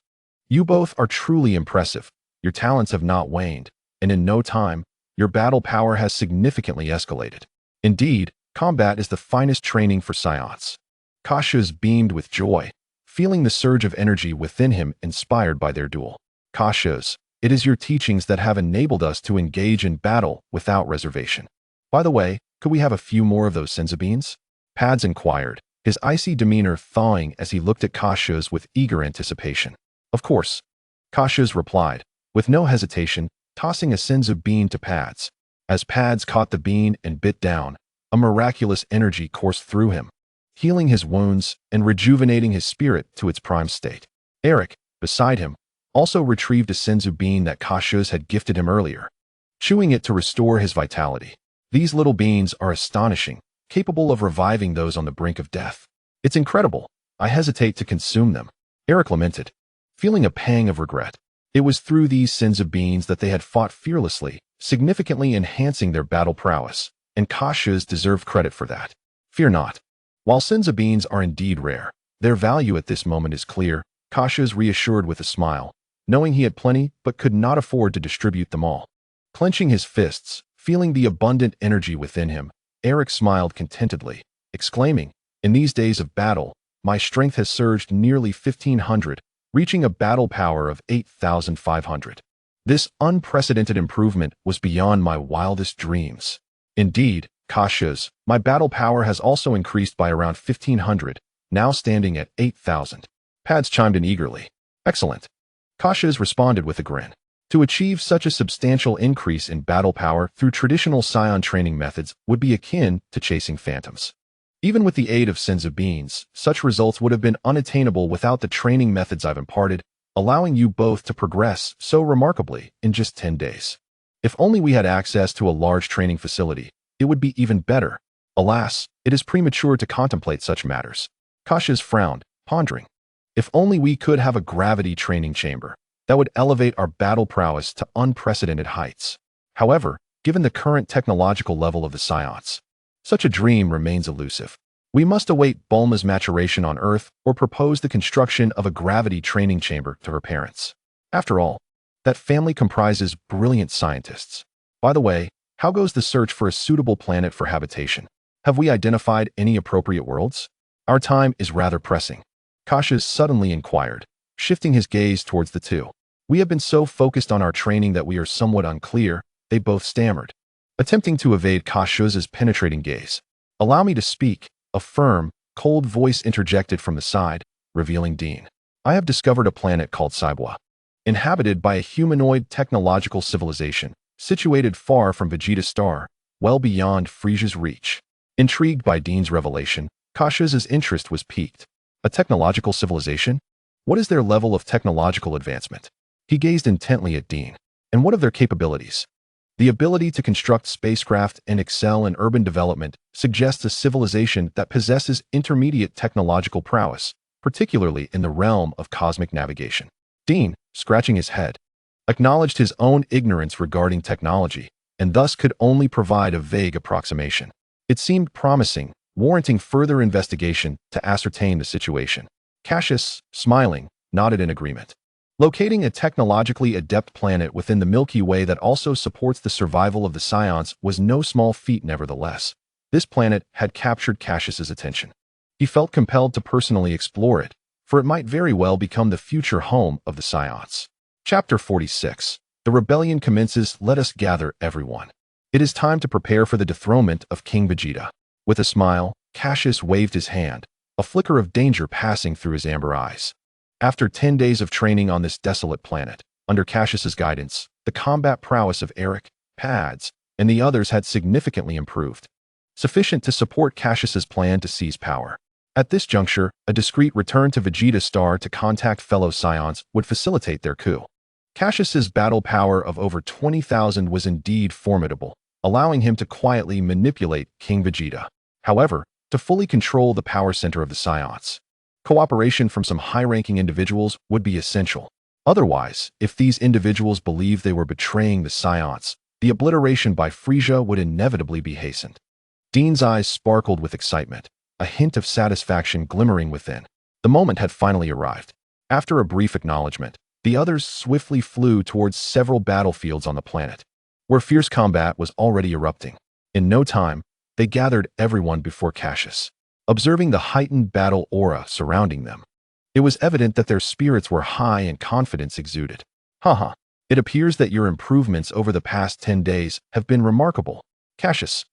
You both are truly impressive. Your talents have not waned, and in no time, your battle power has significantly escalated. Indeed, combat is the finest training for Saiyans. Cassius beamed with joy, feeling the surge of energy within him inspired by their duel. Cassius, it is your teachings that have enabled us to engage in battle without reservation. By the way, could we have a few more of those senzu beans? Pads inquired, his icy demeanor thawing as he looked at Cassius with eager anticipation. Of course, Cassius replied, with no hesitation, tossing a senzu bean to Pads. As Pads caught the bean and bit down, a miraculous energy coursed through him, healing his wounds and rejuvenating his spirit to its prime state. Eric, beside him, also retrieved a senzu bean that Cassius had gifted him earlier, chewing it to restore his vitality. These little beans are astonishing, capable of reviving those on the brink of death. It's incredible. I hesitate to consume them, Eric lamented, feeling a pang of regret. It was through these senzu beans that they had fought fearlessly, significantly enhancing their battle prowess, and Cassius deserved credit for that. Fear not. While senzu beans are indeed rare, their value at this moment is clear, Cassius reassured with a smile, knowing he had plenty but could not afford to distribute them all. Clenching his fists, feeling the abundant energy within him, Eric smiled contentedly, exclaiming, in these days of battle, my strength has surged nearly 1,500, reaching a battle power of 8,500. This unprecedented improvement was beyond my wildest dreams. Indeed, Cassius, my battle power has also increased by around 1,500, now standing at 8,000. Pads chimed in eagerly. Excellent. Cassius responded with a grin. To achieve such a substantial increase in battle power through traditional Saiyan training methods would be akin to chasing phantoms. Even with the aid of senzu beans, such results would have been unattainable without the training methods I've imparted, allowing you both to progress so remarkably in just 10 days. If only we had access to a large training facility, it would be even better. Alas, it is premature to contemplate such matters. Cassius frowned, pondering. If only we could have a gravity training chamber that would elevate our battle prowess to unprecedented heights. However, given the current technological level of the Saiyans, such a dream remains elusive. We must await Bulma's maturation on Earth or propose the construction of a gravity training chamber to her parents. After all, that family comprises brilliant scientists. By the way, how goes the search for a suitable planet for habitation? Have we identified any appropriate worlds? Our time is rather pressing. Cassius suddenly inquired, shifting his gaze towards the two. We have been so focused on our training that we are somewhat unclear, they both stammered, attempting to evade Cassius's penetrating gaze. Allow me to speak, a firm, cold voice interjected from the side, revealing Dean. I have discovered a planet called Saibwa, inhabited by a humanoid technological civilization, situated far from Vegeta's star, well beyond Frieza's reach. Intrigued by Dean's revelation, Cassius's interest was piqued. A technological civilization? What is their level of technological advancement? He gazed intently at Dean. And what of their capabilities? The ability to construct spacecraft and excel in urban development suggests a civilization that possesses intermediate technological prowess, particularly in the realm of cosmic navigation. Dean, scratching his head, acknowledged his own ignorance regarding technology, and thus could only provide a vague approximation. It seemed promising, warranting further investigation to ascertain the situation. Cassius, smiling, nodded in agreement. Locating a technologically adept planet within the Milky Way that also supports the survival of the Saiyans was no small feat nevertheless. This planet had captured Cassius's attention. He felt compelled to personally explore it, for it might very well become the future home of the Saiyans. Chapter 46. The rebellion commences. Let us gather everyone. It is time to prepare for the dethronement of King Vegeta. With a smile, Cassius waved his hand, a flicker of danger passing through his amber eyes. After 10 days of training on this desolate planet, under Cassius's guidance, the combat prowess of Eric, Pads, and the others had significantly improved, sufficient to support Cassius's plan to seize power. At this juncture, a discreet return to Vegeta Star to contact fellow Saiyans would facilitate their coup. Cassius's battle power of over 20,000 was indeed formidable, allowing him to quietly manipulate King Vegeta. However, to fully control the power center of the Saiyans, cooperation from some high-ranking individuals would be essential. Otherwise, if these individuals believed they were betraying the Saiyans, the obliteration by Frieza would inevitably be hastened. Dean's eyes sparkled with excitement, a hint of satisfaction glimmering within. The moment had finally arrived. After a brief acknowledgement, the others swiftly flew towards several battlefields on the planet, where fierce combat was already erupting. In no time, they gathered everyone before Cassius, observing the heightened battle aura surrounding them. It was evident that their spirits were high and confidence exuded. Haha, it appears that your improvements over the past 10 days have been remarkable. Cassius,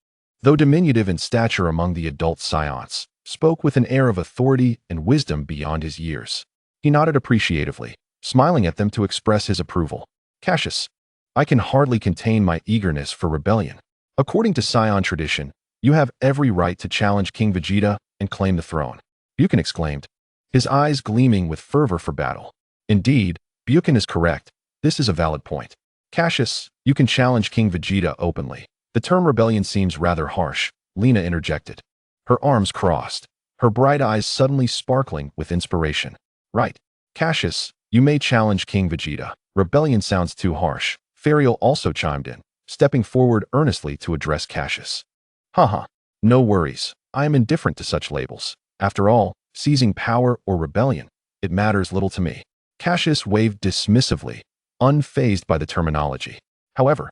though diminutive in stature among the adult Saiyans, spoke with an air of authority and wisdom beyond his years. He nodded appreciatively, smiling at them to express his approval. Cassius, I can hardly contain my eagerness for rebellion. According to Saiyan tradition, you have every right to challenge King Vegeta and claim the throne. Buchan exclaimed, his eyes gleaming with fervor for battle. Indeed, Buchan is correct. This is a valid point. Cassius, you can challenge King Vegeta openly. The term rebellion seems rather harsh, Lena interjected. Her arms crossed, her bright eyes suddenly sparkling with inspiration. Right. Cassius, you may challenge King Vegeta. Rebellion sounds too harsh. Fariel also chimed in, stepping forward earnestly to address Cassius. Haha, no worries. I am indifferent to such labels. After all, seizing power or rebellion, it matters little to me. Cassius waved dismissively, unfazed by the terminology. However,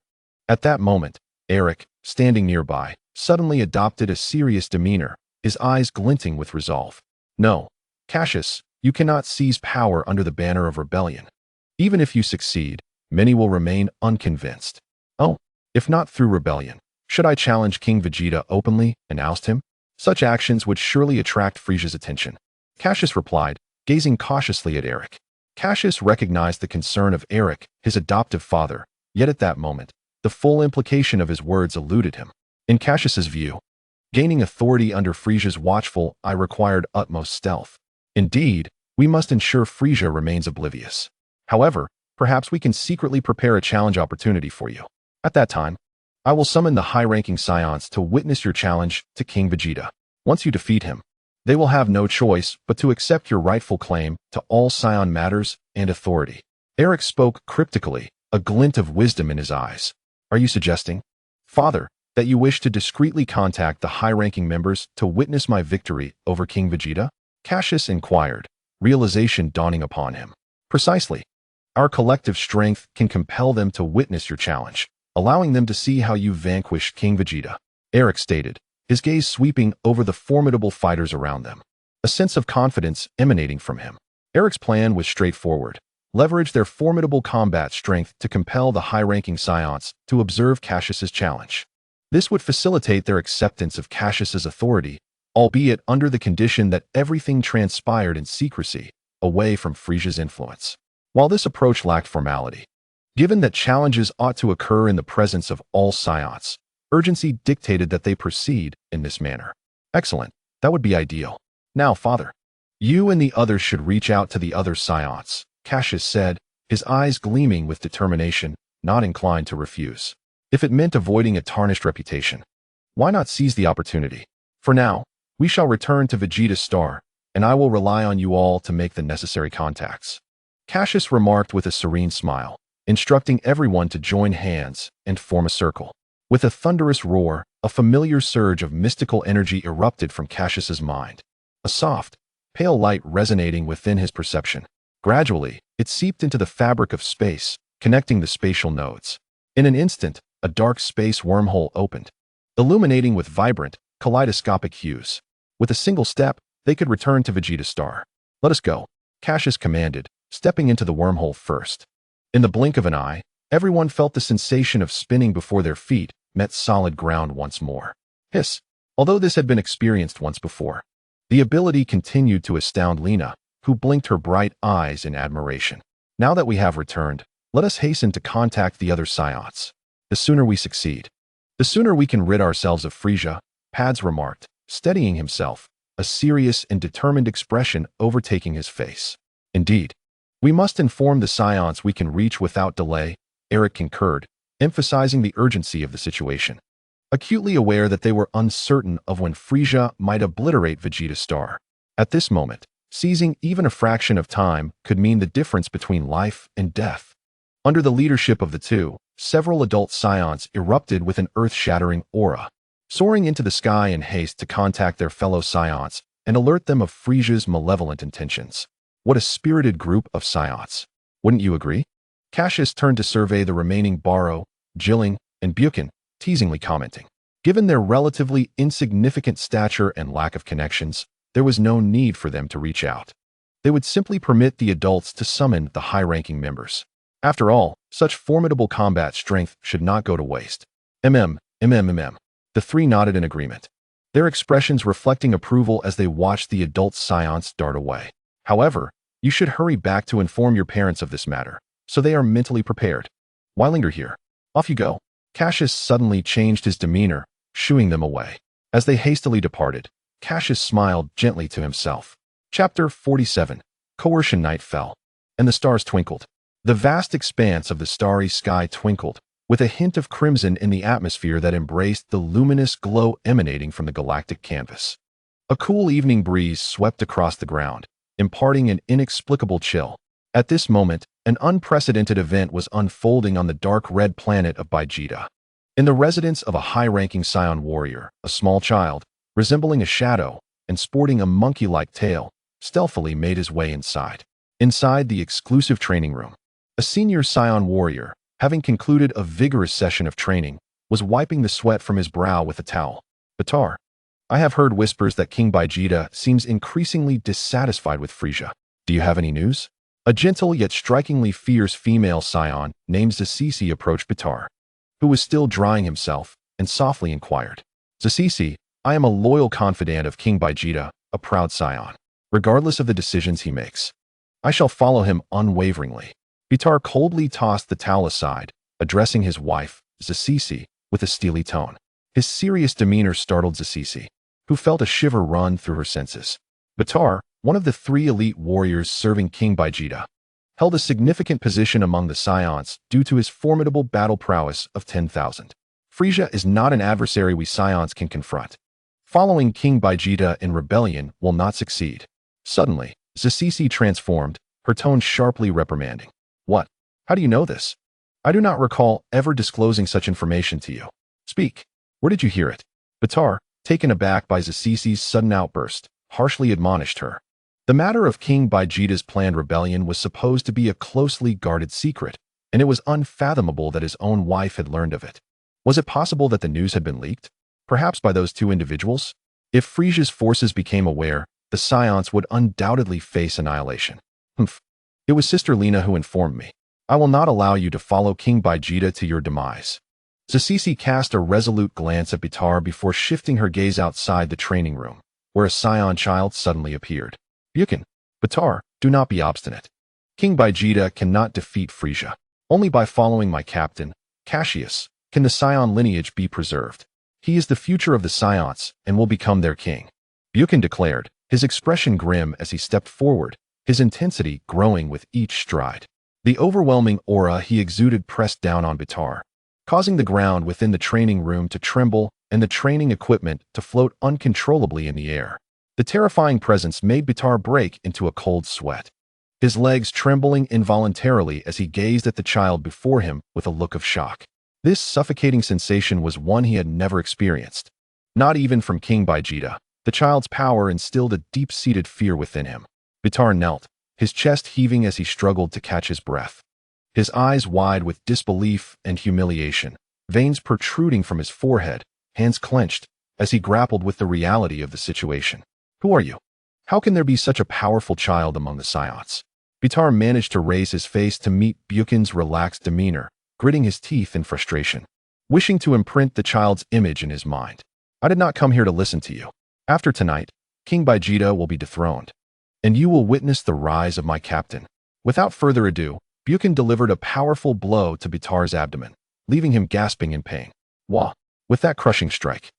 at that moment, Eric, standing nearby, suddenly adopted a serious demeanor, his eyes glinting with resolve. No, Cassius, you cannot seize power under the banner of rebellion. Even if you succeed, many will remain unconvinced. Oh, if not through rebellion, should I challenge King Vegeta openly and oust him? Such actions would surely attract Frieza's attention. Cassius replied, gazing cautiously at Eric. Cassius recognized the concern of Eric, his adoptive father, yet at that moment, the full implication of his words eluded him. In Cassius's view, gaining authority under Frieza's watchful eye required utmost stealth. Indeed, we must ensure Frieza remains oblivious. However, perhaps we can secretly prepare a challenge opportunity for you. At that time, I will summon the high-ranking Saiyans to witness your challenge to King Vegeta. Once you defeat him, they will have no choice but to accept your rightful claim to all Saiyan matters and authority. Eric spoke cryptically, a glint of wisdom in his eyes. Are you suggesting, Father, that you wish to discreetly contact the high-ranking members to witness my victory over King Vegeta? Cassius inquired, realization dawning upon him. Precisely. Our collective strength can compel them to witness your challenge, allowing them to see how you vanquished King Vegeta. Eric stated, his gaze sweeping over the formidable fighters around them, a sense of confidence emanating from him. Eric's plan was straightforward. Leverage their formidable combat strength to compel the high-ranking Saiyans to observe Cassius's challenge. This would facilitate their acceptance of Cassius's authority, albeit under the condition that everything transpired in secrecy, away from Frieza's influence. While this approach lacked formality, given that challenges ought to occur in the presence of all Saiyans, urgency dictated that they proceed in this manner. Excellent. That would be ideal. Now, Father, you and the others should reach out to the other Saiyans, Cassius said, his eyes gleaming with determination, not inclined to refuse. If it meant avoiding a tarnished reputation, why not seize the opportunity? For now, we shall return to Vegeta Star, and I will rely on you all to make the necessary contacts. Cassius remarked with a serene smile, instructing everyone to join hands and form a circle. With a thunderous roar, a familiar surge of mystical energy erupted from Cassius's mind, a soft, pale light resonating within his perception. Gradually, it seeped into the fabric of space, connecting the spatial nodes. In an instant, a dark space wormhole opened, illuminating with vibrant, kaleidoscopic hues. With a single step, they could return to Vegeta Star. Let us go, Cassius commanded, stepping into the wormhole first. In the blink of an eye, everyone felt the sensation of spinning before their feet met solid ground once more. Hiss. Although this had been experienced once before, the ability continued to astound Lena, who blinked her bright eyes in admiration. Now that we have returned, let us hasten to contact the other Saiyans. The sooner we succeed, the sooner we can rid ourselves of Frieza, Pads remarked, steadying himself, a serious and determined expression overtaking his face. Indeed, we must inform the Saiyans we can reach without delay, Eric concurred, emphasizing the urgency of the situation. Acutely aware that they were uncertain of when Frieza might obliterate Vegeta's star. At this moment, seizing even a fraction of time could mean the difference between life and death. Under the leadership of the two, several adult Saiyans erupted with an earth-shattering aura, soaring into the sky in haste to contact their fellow Saiyans and alert them of Frieza's malevolent intentions. What a spirited group of Saiyans. Wouldn't you agree? Cassius turned to survey the remaining Barrow, Jilling, and Buchan, teasingly commenting. Given their relatively insignificant stature and lack of connections, there was no need for them to reach out. They would simply permit the adults to summon the high-ranking members. After all, such formidable combat strength should not go to waste. The three nodded in agreement, their expressions reflecting approval as they watched the adult Saiyans dart away. However, you should hurry back to inform your parents of this matter, so they are mentally prepared. Why linger here? Off you go. Cassius suddenly changed his demeanor, shooing them away. As they hastily departed, Cassius smiled gently to himself. Chapter 47. Coercion. Night fell, and the stars twinkled. The vast expanse of the starry sky twinkled, with a hint of crimson in the atmosphere that embraced the luminous glow emanating from the galactic canvas. A cool evening breeze swept across the ground, imparting an inexplicable chill. At this moment, an unprecedented event was unfolding on the dark red planet of Vegeta. In the residence of a high-ranking Saiyan warrior, a small child, resembling a shadow and sporting a monkey-like tail, stealthily made his way inside. Inside the exclusive training room, a senior Saiyan warrior, having concluded a vigorous session of training, was wiping the sweat from his brow with a towel. Batar, I have heard whispers that King Vegeta seems increasingly dissatisfied with Frieza. Do you have any news? A gentle yet strikingly fierce female Saiyan named Zasisi approached Batar, who was still drying himself, and softly inquired. Zasisi, I am a loyal confidant of King Vegeta, a proud Saiyan. Regardless of the decisions he makes, I shall follow him unwaveringly. Batar coldly tossed the towel aside, addressing his wife, Zasisi, with a steely tone. His serious demeanor startled Zasisi, who felt a shiver run through her senses. Batar, one of the three elite warriors serving King Vegeta, held a significant position among the Saiyans due to his formidable battle prowess of 10,000. Frieza is not an adversary we Saiyans can confront. Following King Vegeta in rebellion will not succeed. Suddenly, Zasisi transformed, her tone sharply reprimanding. What? How do you know this? I do not recall ever disclosing such information to you. Speak. Where did you hear it? Batar, taken aback by Zasisi's sudden outburst, harshly admonished her. The matter of King Vegeta's planned rebellion was supposed to be a closely guarded secret, and it was unfathomable that his own wife had learned of it. Was it possible that the news had been leaked? Perhaps by those two individuals? If Frieza's forces became aware, the Saiyans would undoubtedly face annihilation. Humph. It was Sister Lina who informed me. I will not allow you to follow King Vegeta to your demise. Zasisi cast a resolute glance at Batar before shifting her gaze outside the training room, where a Saiyan child suddenly appeared. Buchan, Batar, do not be obstinate. King Vegeta cannot defeat Frieza. Only by following my captain, Cassius, can the Saiyan lineage be preserved. He is the future of the Saiyans and will become their king. Buchan declared, his expression grim as he stepped forward, his intensity growing with each stride. The overwhelming aura he exuded pressed down on Batar, causing the ground within the training room to tremble and the training equipment to float uncontrollably in the air. The terrifying presence made Batar break into a cold sweat, his legs trembling involuntarily as he gazed at the child before him with a look of shock. This suffocating sensation was one he had never experienced. Not even from King Vegeta. The child's power instilled a deep-seated fear within him. Batar knelt, his chest heaving as he struggled to catch his breath. His eyes wide with disbelief and humiliation, veins protruding from his forehead, hands clenched, as he grappled with the reality of the situation. Who are you? How can there be such a powerful child among the Saiyans? Batar managed to raise his face to meet Buchan's relaxed demeanor, gritting his teeth in frustration, wishing to imprint the child's image in his mind. I did not come here to listen to you. After tonight, King Vegeta will be dethroned. and you will witness the rise of my captain." Without further ado, Buchan delivered a powerful blow to Bitar's abdomen, leaving him gasping in pain. Wah! With that crushing strike,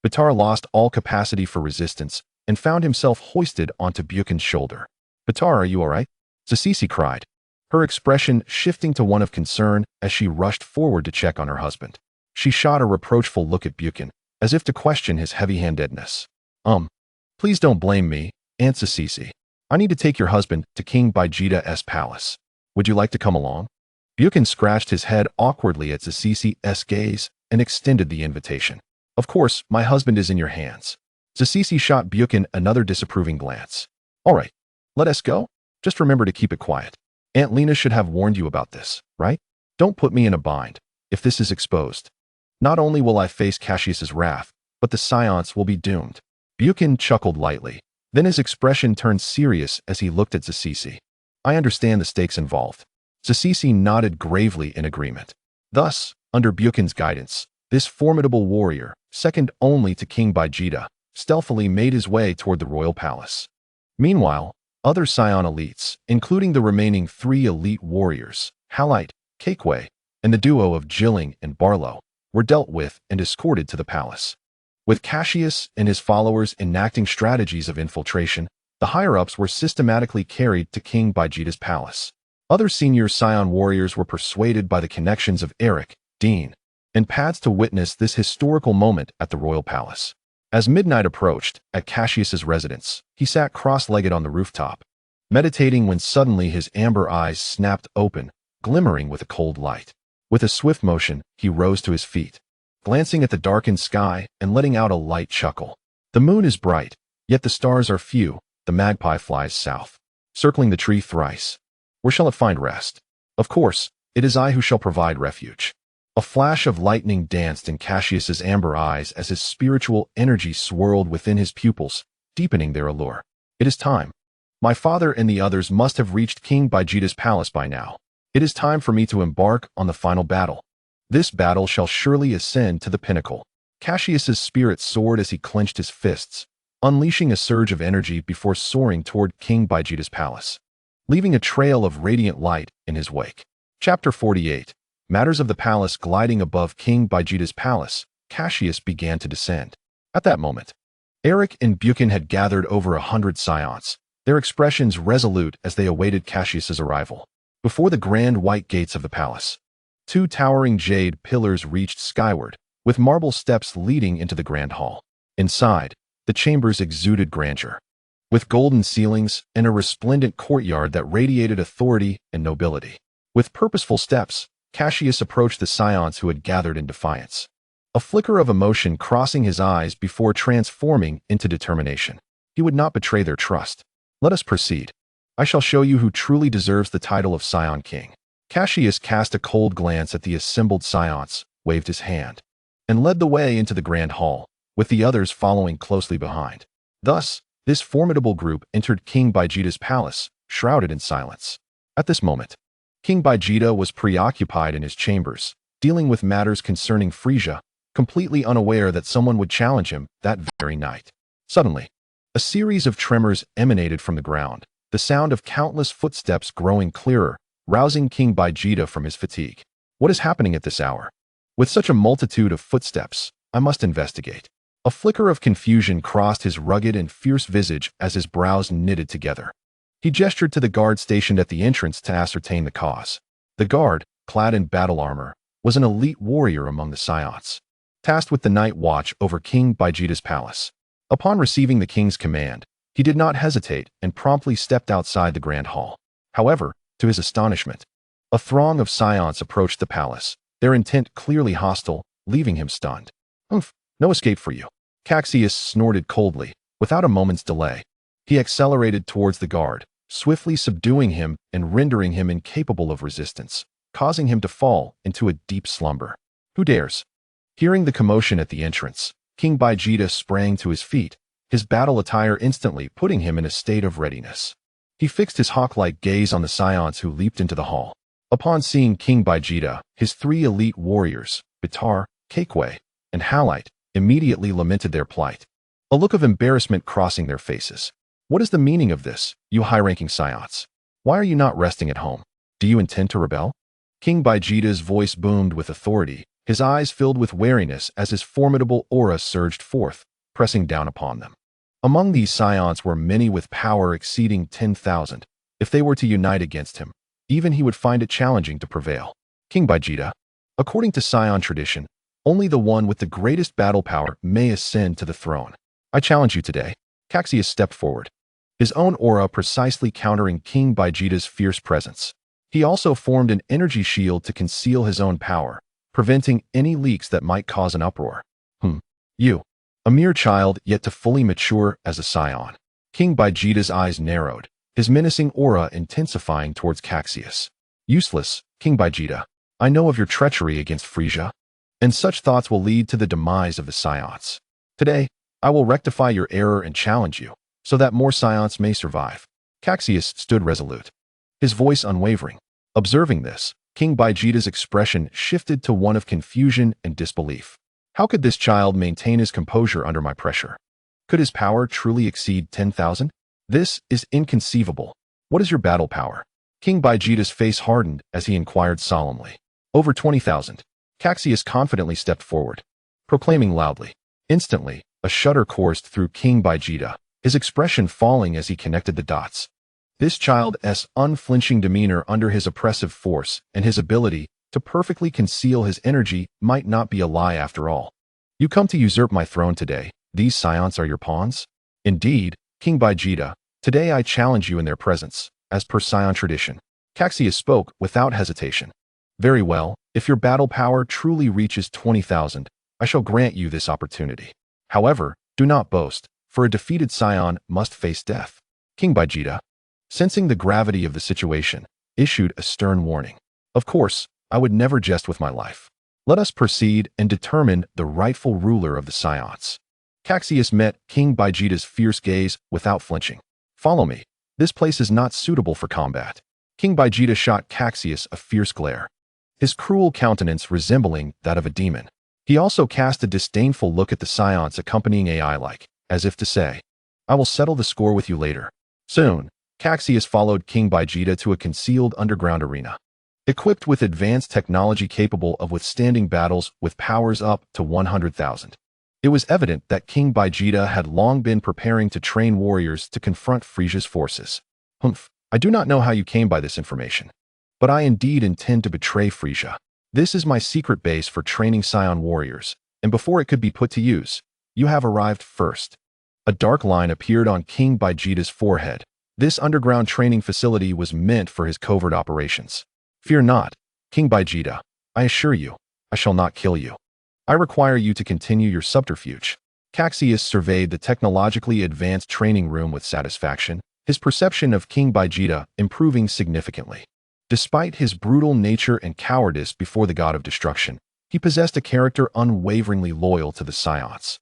Bitar lost all capacity for resistance and found himself hoisted onto Buchan's shoulder. "Bitar, are you all right?" Sisisi cried, her expression shifting to one of concern as she rushed forward to check on her husband. She shot a reproachful look at Buchan, as if to question his heavy-handedness. Please don't blame me, Aunt Sisisi. I need to take your husband to King Vegeta's palace. Would you like to come along?" Buchan scratched his head awkwardly at Sisisi's gaze and extended the invitation. "Of course, my husband is in your hands." Sisisi shot Buchan another disapproving glance. "All right, let us go. Just remember to keep it quiet. Aunt Lena should have warned you about this, right? Don't put me in a bind. If this is exposed, not only will I face Cassius's wrath, but the Saiyans will be doomed." Buchan chuckled lightly. Then his expression turned serious as he looked at Sisisi. "I understand the stakes involved." Sisisi nodded gravely in agreement. Thus, under Buchan's guidance, this formidable warrior, second only to King Vegeta, stealthily made his way toward the royal palace. Meanwhile, other Saiyan elites, including the remaining 3 elite warriors, Halite, Cakeway, and the duo of Jilling and Barlow, were dealt with and escorted to the palace. With Cassius and his followers enacting strategies of infiltration, the higher-ups were systematically carried to King Vegeta's palace. Other senior Saiyan warriors were persuaded by the connections of Eric, Dean, and Pads to witness this historical moment at the royal palace. As midnight approached, at Cassius's residence, he sat cross-legged on the rooftop, meditating when suddenly his amber eyes snapped open, glimmering with a cold light. With a swift motion, he rose to his feet, glancing at the darkened sky and letting out a light chuckle. "The moon is bright, yet the stars are few. The magpie flies south, circling the tree thrice. Where shall it find rest? Of course, it is I who shall provide refuge." A flash of lightning danced in Cassius's amber eyes as his spiritual energy swirled within his pupils, deepening their allure. "It is time. My father and the others must have reached King Vegeta's palace by now. It is time for me to embark on the final battle. This battle shall surely ascend to the pinnacle." Cassius's spirit soared as he clenched his fists, unleashing a surge of energy before soaring toward King Vegeta's palace, leaving a trail of radiant light in his wake. Chapter 48. Matters of the palace. Gliding above King Vegeta's palace, Cassius began to descend. At that moment, Eric and Buchan had gathered over 100 Saiyans, their expressions resolute as they awaited Cassius's arrival. Before the grand white gates of the palace, 2 towering jade pillars reached skyward, with marble steps leading into the grand hall. Inside, the chambers exuded grandeur, with golden ceilings and a resplendent courtyard that radiated authority and nobility. With purposeful steps, Cassius approached the Saiyans who had gathered in defiance, a flicker of emotion crossing his eyes before transforming into determination. He would not betray their trust. "Let us proceed. I shall show you who truly deserves the title of Saiyan King." Cassius cast a cold glance at the assembled Saiyans, waved his hand, and led the way into the grand hall, with the others following closely behind. Thus, this formidable group entered King Vegeta's palace, shrouded in silence. At this moment, King Vegeta was preoccupied in his chambers, dealing with matters concerning Frieza, completely unaware that someone would challenge him that very night. Suddenly, a series of tremors emanated from the ground, the sound of countless footsteps growing clearer, rousing King Vegeta from his fatigue. "What is happening at this hour? With such a multitude of footsteps, I must investigate." A flicker of confusion crossed his rugged and fierce visage as his brows knitted together. He gestured to the guard stationed at the entrance to ascertain the cause. The guard, clad in battle armor, was an elite warrior among the Saiyans, tasked with the night watch over King Vegeta's palace. Upon receiving the king's command, he did not hesitate and promptly stepped outside the grand hall. However, to his astonishment, a throng of Saiyans approached the palace, their intent clearly hostile, leaving him stunned. No escape for you." Cassius snorted coldly. Without a moment's delay, he accelerated towards the guard, swiftly subduing him and rendering him incapable of resistance, causing him to fall into a deep slumber. "Who dares?" Hearing the commotion at the entrance, King Vegeta sprang to his feet, his battle attire instantly putting him in a state of readiness. He fixed his hawk-like gaze on the Saiyans who leaped into the hall. Upon seeing King Vegeta, his 3 elite warriors, Bitar, Cakeway, and Halite, immediately lamented their plight, a look of embarrassment crossing their faces. What is the meaning of this, you high-ranking Saiyans? Why are you not resting at home? Do you intend to rebel? King Vegeta's voice boomed with authority, his eyes filled with wariness as his formidable aura surged forth, pressing down upon them. Among these Saiyans were many with power exceeding 10,000. If they were to unite against him, even he would find it challenging to prevail. King Vegeta, according to Saiyan tradition, only the one with the greatest battle power may ascend to the throne. I challenge you today. Cassius stepped forward, his own aura precisely countering King Vegeta's fierce presence. He also formed an energy shield to conceal his own power, preventing any leaks that might cause an uproar. You, a mere child yet to fully mature as a Saiyan. King Vegeta's eyes narrowed, his menacing aura intensifying towards Cassius. Useless, King Vegeta. I know of your treachery against Frieza, and such thoughts will lead to the demise of the Saiyans. Today, I will rectify your error and challenge you, so that more Saiyans may survive. Cassius stood resolute, his voice unwavering. Observing this, King Vegeta's expression shifted to one of confusion and disbelief. How could this child maintain his composure under my pressure? Could his power truly exceed 10,000? This is inconceivable. What is your battle power? King Vegeta's face hardened as he inquired solemnly. Over 20,000. Cassius confidently stepped forward, proclaiming loudly. Instantly, a shudder coursed through King Vegeta, his expression falling as he connected the dots. This child's unflinching demeanor under his oppressive force and his ability to perfectly conceal his energy might not be a lie after all. You come to usurp my throne today. These Saiyans are your pawns? Indeed, King Vegeta, today I challenge you in their presence, as per Saiyan tradition. Cassius spoke without hesitation. Very well, if your battle power truly reaches 20,000, I shall grant you this opportunity. However, do not boast, for a defeated Saiyan must face death. King Vegeta, sensing the gravity of the situation, issued a stern warning. Of course, I would never jest with my life. Let us proceed and determine the rightful ruler of the Saiyans. Cassius met King Vegeta's fierce gaze without flinching. Follow me. This place is not suitable for combat. King Vegeta shot Cassius a fierce glare, his cruel countenance resembling that of a demon. He also cast a disdainful look at the Saiyans accompanying AI-like, as if to say, I will settle the score with you later. Soon, Cassius followed King Vegeta to a concealed underground arena, equipped with advanced technology capable of withstanding battles with powers up to 100,000. It was evident that King Vegeta had long been preparing to train warriors to confront Frieza's forces. I do not know how you came by this information, but I indeed intend to betray Frieza. This is my secret base for training Saiyan warriors, and before it could be put to use, you have arrived first. A dark line appeared on King Vegeta's forehead. This underground training facility was meant for his covert operations. Fear not, King Vegeta. I assure you, I shall not kill you. I require you to continue your subterfuge. Cassius surveyed the technologically advanced training room with satisfaction, his perception of King Vegeta improving significantly. Despite his brutal nature and cowardice before the god of destruction, he possessed a character unwaveringly loyal to the Saiyans,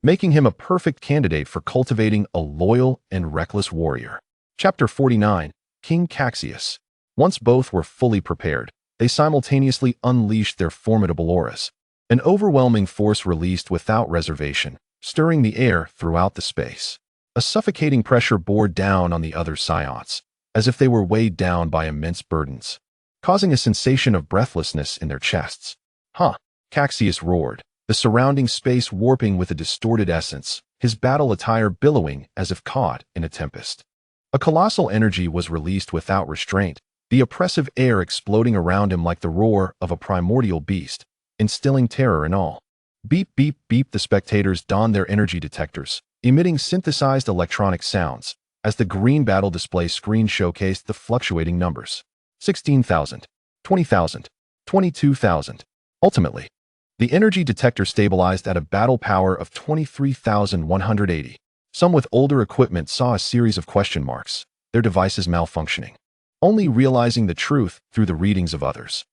making him a perfect candidate for cultivating a loyal and reckless warrior. Chapter 49, King Cassius. Once both were fully prepared, they simultaneously unleashed their formidable auras. An overwhelming force released without reservation, stirring the air throughout the space. A suffocating pressure bore down on the other Saiyans, as if they were weighed down by immense burdens, causing a sensation of breathlessness in their chests. Cassius roared, the surrounding space warping with a distorted essence, his battle attire billowing as if caught in a tempest. A colossal energy was released without restraint, the oppressive air exploding around him like the roar of a primordial beast, instilling terror in all. Beep, beep, beep. The spectators donned their energy detectors, emitting synthesized electronic sounds, as the green battle display screen showcased the fluctuating numbers. 16,000, 20,000, 22,000. Ultimately, the energy detector stabilized at a battle power of 23,180. Some with older equipment saw a series of question marks, their devices malfunctioning, only realizing the truth through the readings of others.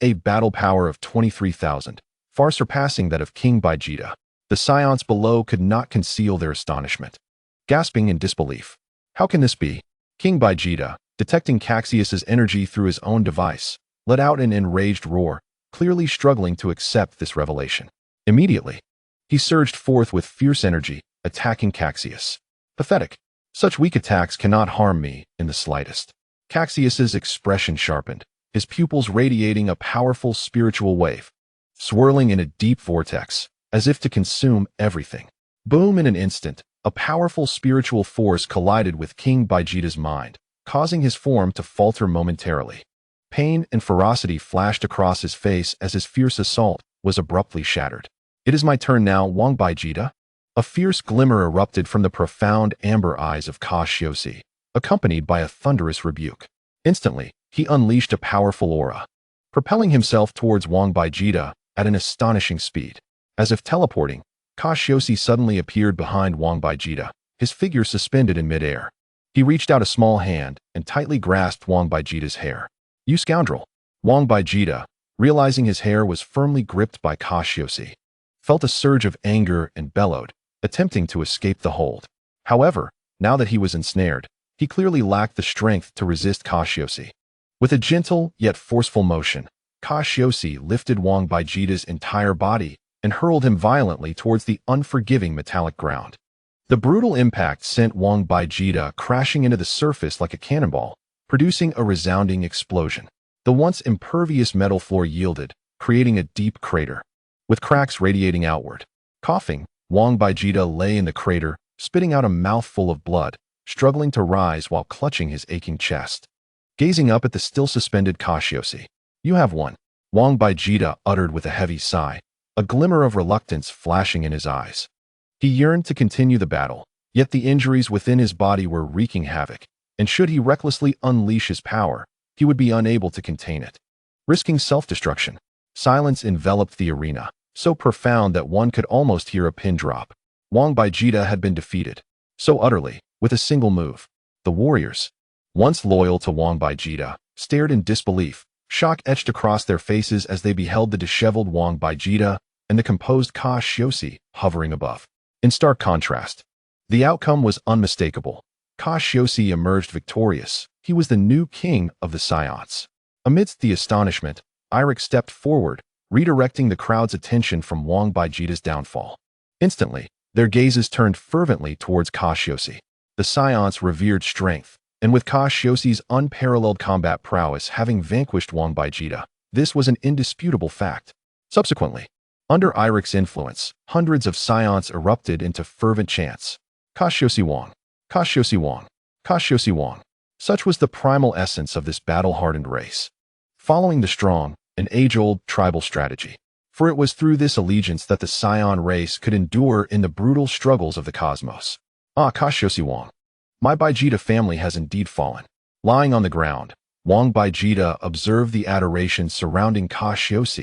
A battle power of 23,000, far surpassing that of King Vegeta. The Saiyans below could not conceal their astonishment, gasping in disbelief. How can this be? King Vegeta, detecting Cassius's energy through his own device, let out an enraged roar, clearly struggling to accept this revelation. Immediately, he surged forth with fierce energy, attacking Cassius. Pathetic. Such weak attacks cannot harm me in the slightest. Cassius's expression sharpened, his pupils radiating a powerful spiritual wave, swirling in a deep vortex, as if to consume everything. Boom! In an instant, a powerful spiritual force collided with King Vegeta's mind, causing his form to falter momentarily. Pain and ferocity flashed across his face as his fierce assault was abruptly shattered. It is my turn now, Vegeta. A fierce glimmer erupted from the profound amber eyes of Cassius, accompanied by a thunderous rebuke. Instantly, he unleashed a powerful aura, propelling himself towards Vegeta at an astonishing speed. As if teleporting, Cassius suddenly appeared behind Vegeta, his figure suspended in midair. He reached out a small hand and tightly grasped Vegeta's hair. "You scoundrel!" Vegeta, realizing his hair was firmly gripped by Cassius, felt a surge of anger and bellowed, attempting to escape the hold. However, now that he was ensnared, he clearly lacked the strength to resist Cassius. With a gentle yet forceful motion, Cassius lifted Vegeta's entire body and hurled him violently towards the unforgiving metallic ground. The brutal impact sent Vegeta crashing into the surface like a cannonball, producing a resounding explosion. The once impervious metal floor yielded, creating a deep crater, with cracks radiating outward. Coughing, Vegeta lay in the crater, spitting out a mouthful of blood, struggling to rise while clutching his aching chest. Gazing up at the still suspended Cassius, "You have won," Vegeta uttered with a heavy sigh, a glimmer of reluctance flashing in his eyes. He yearned to continue the battle, yet the injuries within his body were wreaking havoc, and should he recklessly unleash his power, he would be unable to contain it. Risking self-destruction, silence enveloped the arena, so profound that one could almost hear a pin drop. Vegeta had been defeated, so utterly, with a single move. The warriors, once loyal to Vegeta, stared in disbelief, shock etched across their faces as they beheld the disheveled Vegeta and the composed Cassius hovering above. In stark contrast, the outcome was unmistakable. Cassius emerged victorious. He was the new king of the Saiyans. Amidst the astonishment, Iroh stepped forward, redirecting the crowd's attention from Vegeta's downfall. Instantly, their gazes turned fervently towards Cassius. The Saiyans revered strength, and with Cassius's unparalleled combat prowess having vanquished Vegeta, this was an indisputable fact. Subsequently, under Iroh's influence, hundreds of Saiyans erupted into fervent chants. Cassius won. Cassius won. Cassius won. Such was the primal essence of this battle-hardened race, following the strong and age-old tribal strategy. For it was through this allegiance that the Saiyan race could endure in the brutal struggles of the cosmos. "Ah, Cassius won. My Vegeta family has indeed fallen." Lying on the ground, Vegeta observed the adoration surrounding Cassius,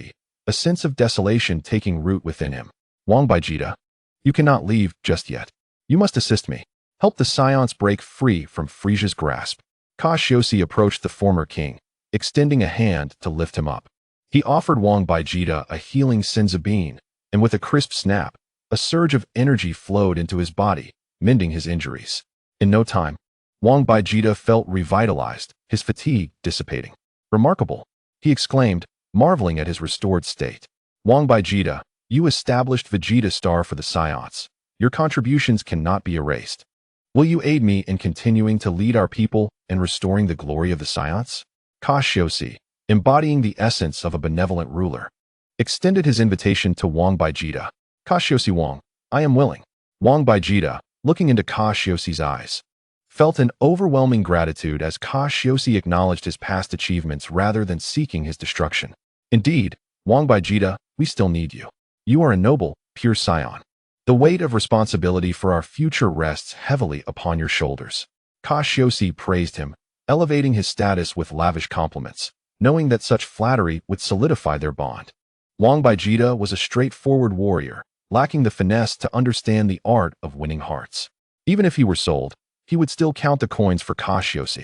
a sense of desolation taking root within him. "Vegeta, you cannot leave just yet. You must assist me. Help the Saiyans break free from Frieza's grasp." Cassius approached the former king, extending a hand to lift him up. He offered Vegeta a healing senzu bean, and with a crisp snap, a surge of energy flowed into his body, mending his injuries. In no time, Vegeta felt revitalized, his fatigue dissipating. "Remarkable," he exclaimed, marveling at his restored state. "Vegeta, you established Vegeta Star for the Saiyans. Your contributions cannot be erased. Will you aid me in continuing to lead our people and restoring the glory of the Saiyans?" Cassius, embodying the essence of a benevolent ruler, extended his invitation to Vegeta. "Cassius Wong, I am willing." Vegeta, looking into Cassius's eyes, felt an overwhelming gratitude as Cassius acknowledged his past achievements rather than seeking his destruction. "Indeed, Vegeta, we still need you. You are a noble, pure Saiyan. The weight of responsibility for our future rests heavily upon your shoulders." Cassius praised him, elevating his status with lavish compliments, knowing that such flattery would solidify their bond. Vegeta was a straightforward warrior, lacking the finesse to understand the art of winning hearts. Even if he were sold, he would still count the coins for Cassius.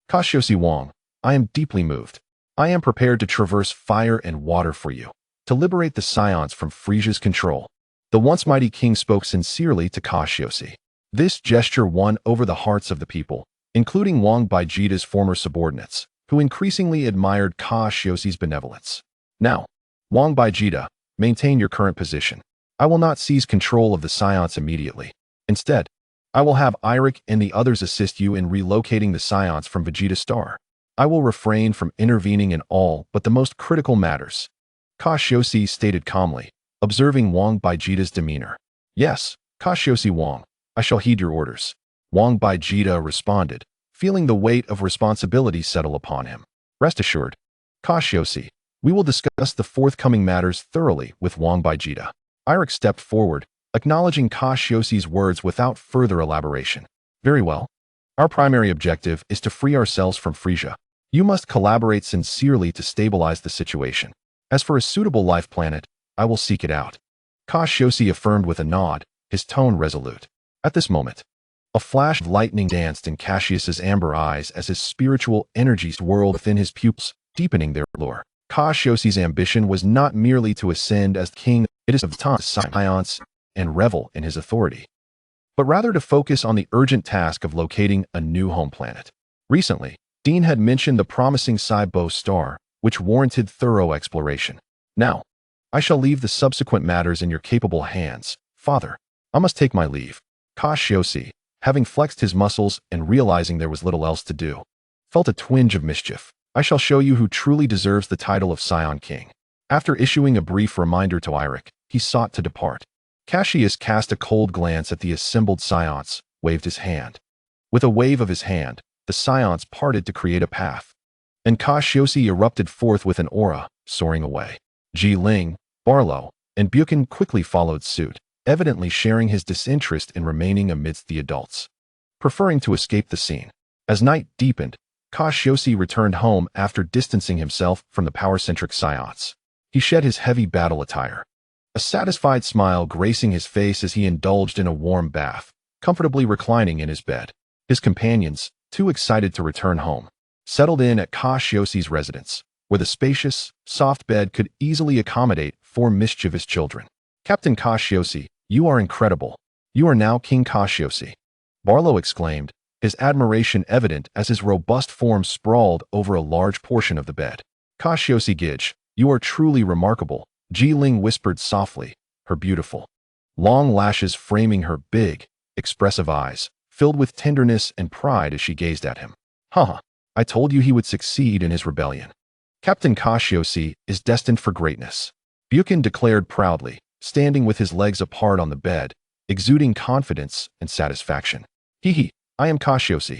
"Cassius Wong, I am deeply moved. I am prepared to traverse fire and water for you, to liberate the Saiyans from Frieza's control." The once mighty king spoke sincerely to Cassius. This gesture won over the hearts of the people, including Vegeta's former subordinates, who increasingly admired Cassius's benevolence. "Now, Vegeta, maintain your current position. I will not seize control of the Saiyans immediately. Instead, I will have Eirik and the others assist you in relocating the Scions from Vegeta Star. I will refrain from intervening in all but the most critical matters. Cassius stated calmly, observing Wang Baijita's demeanor. Yes, Cassius Wang, I shall heed your orders. Wang Baijita responded, feeling the weight of responsibility settle upon him. Rest assured, Cassius, we will discuss the forthcoming matters thoroughly with Wang Baijita. Eirik stepped forward, acknowledging Cassius's words without further elaboration. Very well. Our primary objective is to free ourselves from Frieza. You must collaborate sincerely to stabilize the situation. As for a suitable life planet, I will seek it out. Cassius affirmed with a nod, his tone resolute. At this moment, a flash of lightning danced in Cassius's amber eyes as his spiritual energies whirled within his pupils, deepening their allure. Cassius's ambition was not merely to ascend as king, it is of time to science and revel in his authority, but rather to focus on the urgent task of locating a new home planet. Recently, Dean had mentioned the promising Saibo star, which warranted thorough exploration. Now, I shall leave the subsequent matters in your capable hands. Father, I must take my leave. Cassius, having flexed his muscles and realizing there was little else to do, felt a twinge of mischief. I shall show you who truly deserves the title of Saiyan King. After issuing a brief reminder to Eirik, he sought to depart. Cassius cast a cold glance at the assembled Scions, waved his hand. With a wave of his hand, the Scions parted to create a path, and Cassius erupted forth with an aura, soaring away. Ji-Ling, Barlow, and Buchan quickly followed suit, evidently sharing his disinterest in remaining amidst the adults, preferring to escape the scene. As night deepened, Cassius returned home after distancing himself from the power-centric Scions. He shed his heavy battle attire, a satisfied smile gracing his face as he indulged in a warm bath, comfortably reclining in his bed. His companions, too excited to return home, settled in at Cassius's residence, where the spacious, soft bed could easily accommodate 4 mischievous children. Captain Cassius, you are incredible. You are now King Cassius, Barlow exclaimed, his admiration evident as his robust form sprawled over a large portion of the bed. Cassius Gidge, you are truly remarkable, Ji-Ling whispered softly, her beautiful, long lashes framing her big, expressive eyes, filled with tenderness and pride as she gazed at him. Haha, I told you he would succeed in his rebellion. Captain Cassius is destined for greatness, Buchan declared proudly, standing with his legs apart on the bed, exuding confidence and satisfaction. Hee, I am Cassius.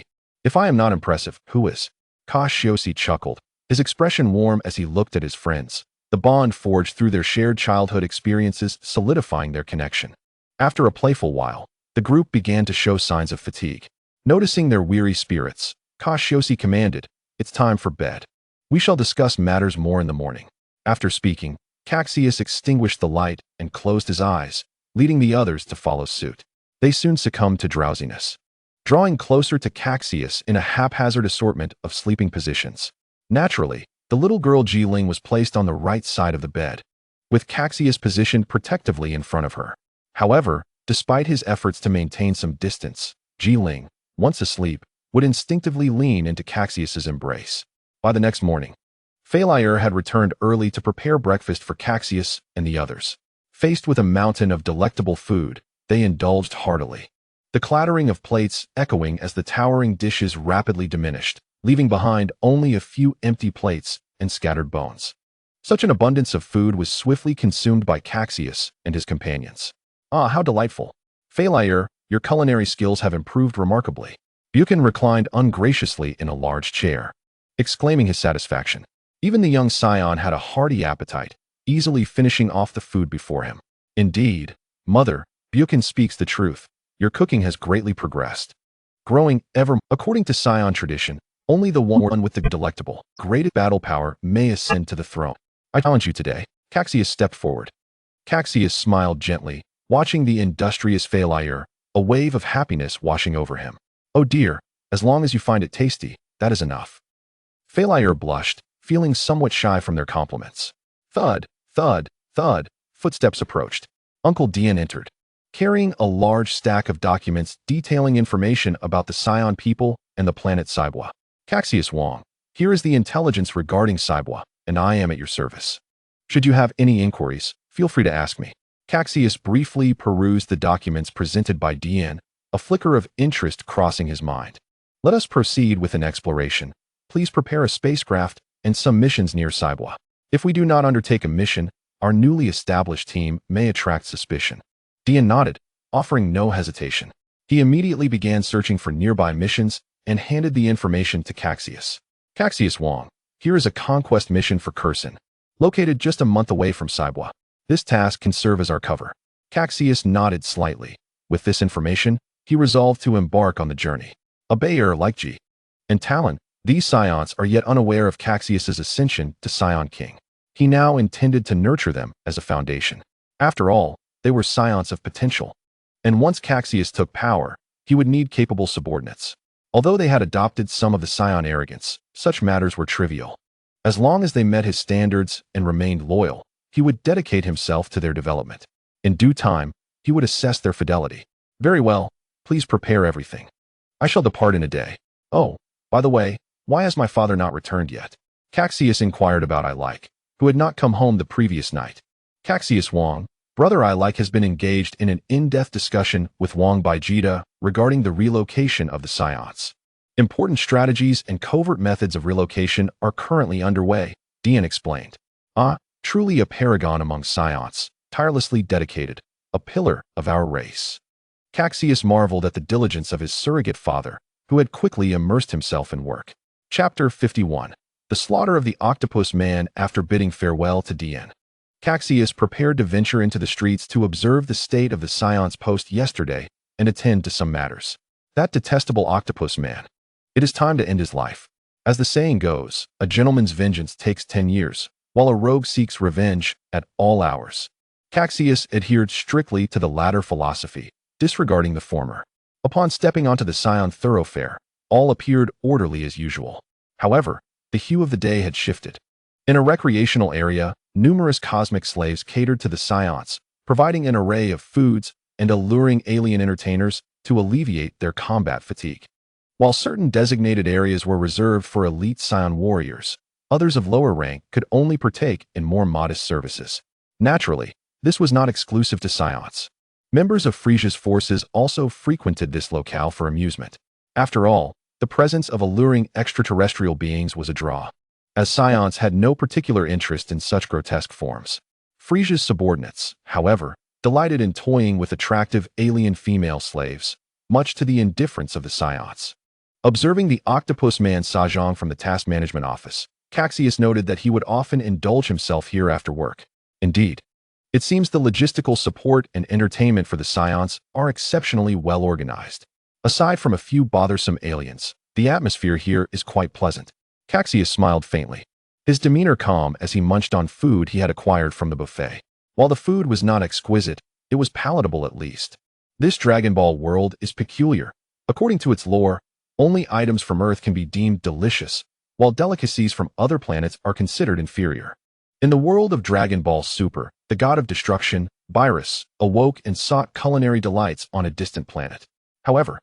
If I am not impressive, who is? Cassius chuckled, his expression warm as he looked at his friends, the bond forged through their shared childhood experiences solidifying their connection. After a playful while, the group began to show signs of fatigue. Noticing their weary spirits, Cassius commanded, it's time for bed. We shall discuss matters more in the morning. After speaking, Cassius extinguished the light and closed his eyes, leading the others to follow suit. They soon succumbed to drowsiness, drawing closer to Cassius in a haphazard assortment of sleeping positions. Naturally, the little girl Ji-Ling was placed on the right side of the bed, with Cassius positioned protectively in front of her. However, despite his efforts to maintain some distance, Ji-Ling, once asleep, would instinctively lean into Cassius's embrace. By the next morning, Failure had returned early to prepare breakfast for Cassius and the others. Faced with a mountain of delectable food, they indulged heartily, the clattering of plates echoing as the towering dishes rapidly diminished, leaving behind only a few empty plates and scattered bones. Such an abundance of food was swiftly consumed by Cassius and his companions. Ah, how delightful. Failure, your culinary skills have improved remarkably. Buchan reclined ungraciously in a large chair, exclaiming his satisfaction. Even the young Scion had a hearty appetite, easily finishing off the food before him. Indeed, Mother, Buchan speaks the truth. Your cooking has greatly progressed, growing ever. According to Scion tradition, only the one with the delectable, greatest battle power may ascend to the throne. I challenge you today. Cassius stepped forward. Cassius smiled gently, watching the industrious Failure, a wave of happiness washing over him. Oh dear, as long as you find it tasty, that is enough. Failure blushed, feeling somewhat shy from their compliments. Thud, thud, thud, footsteps approached. Uncle Dian entered, carrying a large stack of documents detailing information about the Scion people and the planet Saibwa. Cassius Wang, here is the intelligence regarding Saibwa, and I am at your service. Should you have any inquiries, feel free to ask me. Cassius briefly perused the documents presented by Dian, a flicker of interest crossing his mind. Let us proceed with an exploration. Please prepare a spacecraft and some missions near Saibwa. If we do not undertake a mission, our newly established team may attract suspicion. Dian nodded, offering no hesitation. He immediately began searching for nearby missions and handed the information to Cassius. Cassius Wong, here is a conquest mission for Kursin, located just a month away from Saibwa. This task can serve as our cover. Cassius nodded slightly. With this information, he resolved to embark on the journey. A Bayer like Ji and Talon, these Saiyans are yet unaware of Cassius's ascension to Saiyan King. He now intended to nurture them as a foundation. After all, they were Saiyans of potential. And once Cassius took power, he would need capable subordinates. Although they had adopted some of the Saiyan arrogance, such matters were trivial. As long as they met his standards and remained loyal, he would dedicate himself to their development. In due time, he would assess their fidelity. Very well, please prepare everything. I shall depart in a day. Oh, by the way, why has my father not returned yet? Cassius inquired about I-like, who had not come home the previous night. Cassius Wong, brother I-like has been engaged in an in-depth discussion with Wong Vegeta regarding the relocation of the Saiyans. Important strategies and covert methods of relocation are currently underway, Dian explained. Truly a paragon among Saiyans, tirelessly dedicated, a pillar of our race. Cassius marveled at the diligence of his surrogate father, who had quickly immersed himself in work. Chapter 51. The Slaughter of the Octopus Man. After bidding farewell to Dian, Cassius prepared to venture into the streets to observe the state of the Saiyans post yesterday and attend to some matters. That detestable octopus man. It is time to end his life. As the saying goes, a gentleman's vengeance takes 10 years, while a rogue seeks revenge at all hours. Cassius adhered strictly to the latter philosophy, disregarding the former. Upon stepping onto the Saiyan thoroughfare, all appeared orderly as usual. However, the hue of the day had shifted. In a recreational area, numerous cosmic slaves catered to the Saiyans, providing an array of foods and alluring alien entertainers to alleviate their combat fatigue. While certain designated areas were reserved for elite Saiyan warriors, others of lower rank could only partake in more modest services. Naturally, this was not exclusive to Saiyans. Members of Frieza's forces also frequented this locale for amusement. After all, the presence of alluring extraterrestrial beings was a draw, as Saiyans had no particular interest in such grotesque forms. Frieza's subordinates, however, delighted in toying with attractive alien female slaves, much to the indifference of the Saiyans. Observing the octopus man Sajong from the task management office, Cassius noted that he would often indulge himself here after work. Indeed, it seems the logistical support and entertainment for the Saiyans are exceptionally well organized. Aside from a few bothersome aliens, the atmosphere here is quite pleasant. Cassius smiled faintly, his demeanor calm as he munched on food he had acquired from the buffet. While the food was not exquisite, it was palatable at least. This Dragon Ball world is peculiar. According to its lore, only items from Earth can be deemed delicious, while delicacies from other planets are considered inferior. In the world of Dragon Ball Super, the god of destruction, Beerus, awoke and sought culinary delights on a distant planet. However,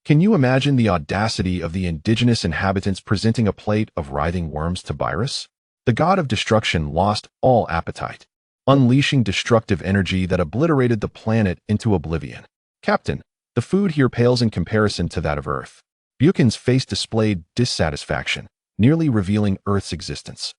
can you imagine the audacity of the indigenous inhabitants presenting a plate of writhing worms to Beerus? The god of destruction lost all appetite, unleashing destructive energy that obliterated the planet into oblivion. Captain, the food here pales in comparison to that of Earth. Buchan's face displayed dissatisfaction, nearly revealing Earth's existence,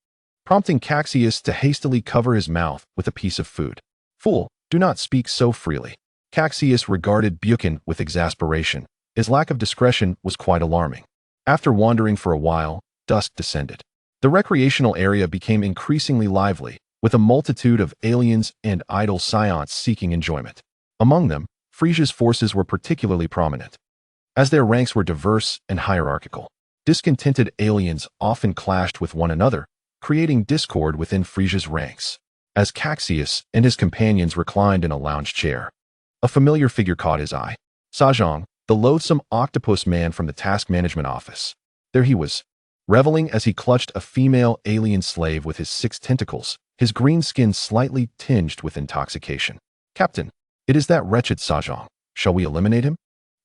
prompting Cassius to hastily cover his mouth with a piece of food. Fool, do not speak so freely. Cassius regarded Buchan with exasperation. His lack of discretion was quite alarming. After wandering for a while, dusk descended. The recreational area became increasingly lively, with a multitude of aliens and idle Saiyans seeking enjoyment. Among them, Frieza's forces were particularly prominent, as their ranks were diverse and hierarchical. Discontented aliens often clashed with one another, creating discord within Frieza's ranks. As Cassius and his companions reclined in a lounge chair, a familiar figure caught his eye. Sajong, the loathsome octopus man from the task management office. There he was, reveling as he clutched a female alien slave with his 6 tentacles, his green skin slightly tinged with intoxication. Captain, it is that wretched Sajong. Shall we eliminate him?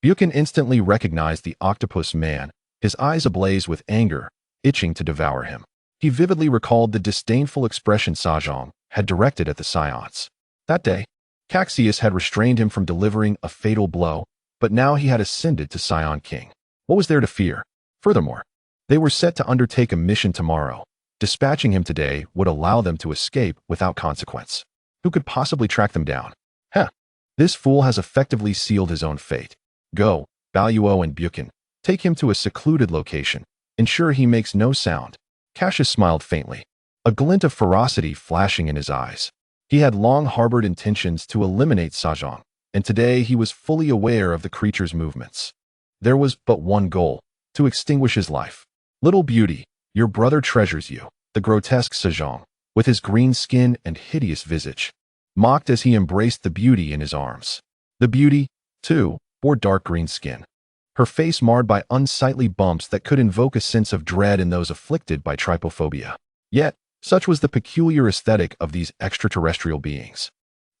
Buchan instantly recognized the octopus man, his eyes ablaze with anger, itching to devour him. He vividly recalled the disdainful expression Sajong had directed at the Saiyans. That day, Cassius had restrained him from delivering a fatal blow, but now he had ascended to Saiyan King. What was there to fear? Furthermore, they were set to undertake a mission tomorrow. Dispatching him today would allow them to escape without consequence. Who could possibly track them down? Heh. This fool has effectively sealed his own fate. Go, Baluo and Buchan. Take him to a secluded location. Ensure he makes no sound. Cassius smiled faintly, a glint of ferocity flashing in his eyes. He had long harbored intentions to eliminate Saiyan, and today he was fully aware of the creature's movements. There was but one goal: to extinguish his life. Little beauty, your brother treasures you, the grotesque Saiyan, with his green skin and hideous visage, mocked as he embraced the beauty in his arms. The beauty, too, bore dark green skin, her face marred by unsightly bumps that could invoke a sense of dread in those afflicted by trypophobia. Yet, such was the peculiar aesthetic of these extraterrestrial beings.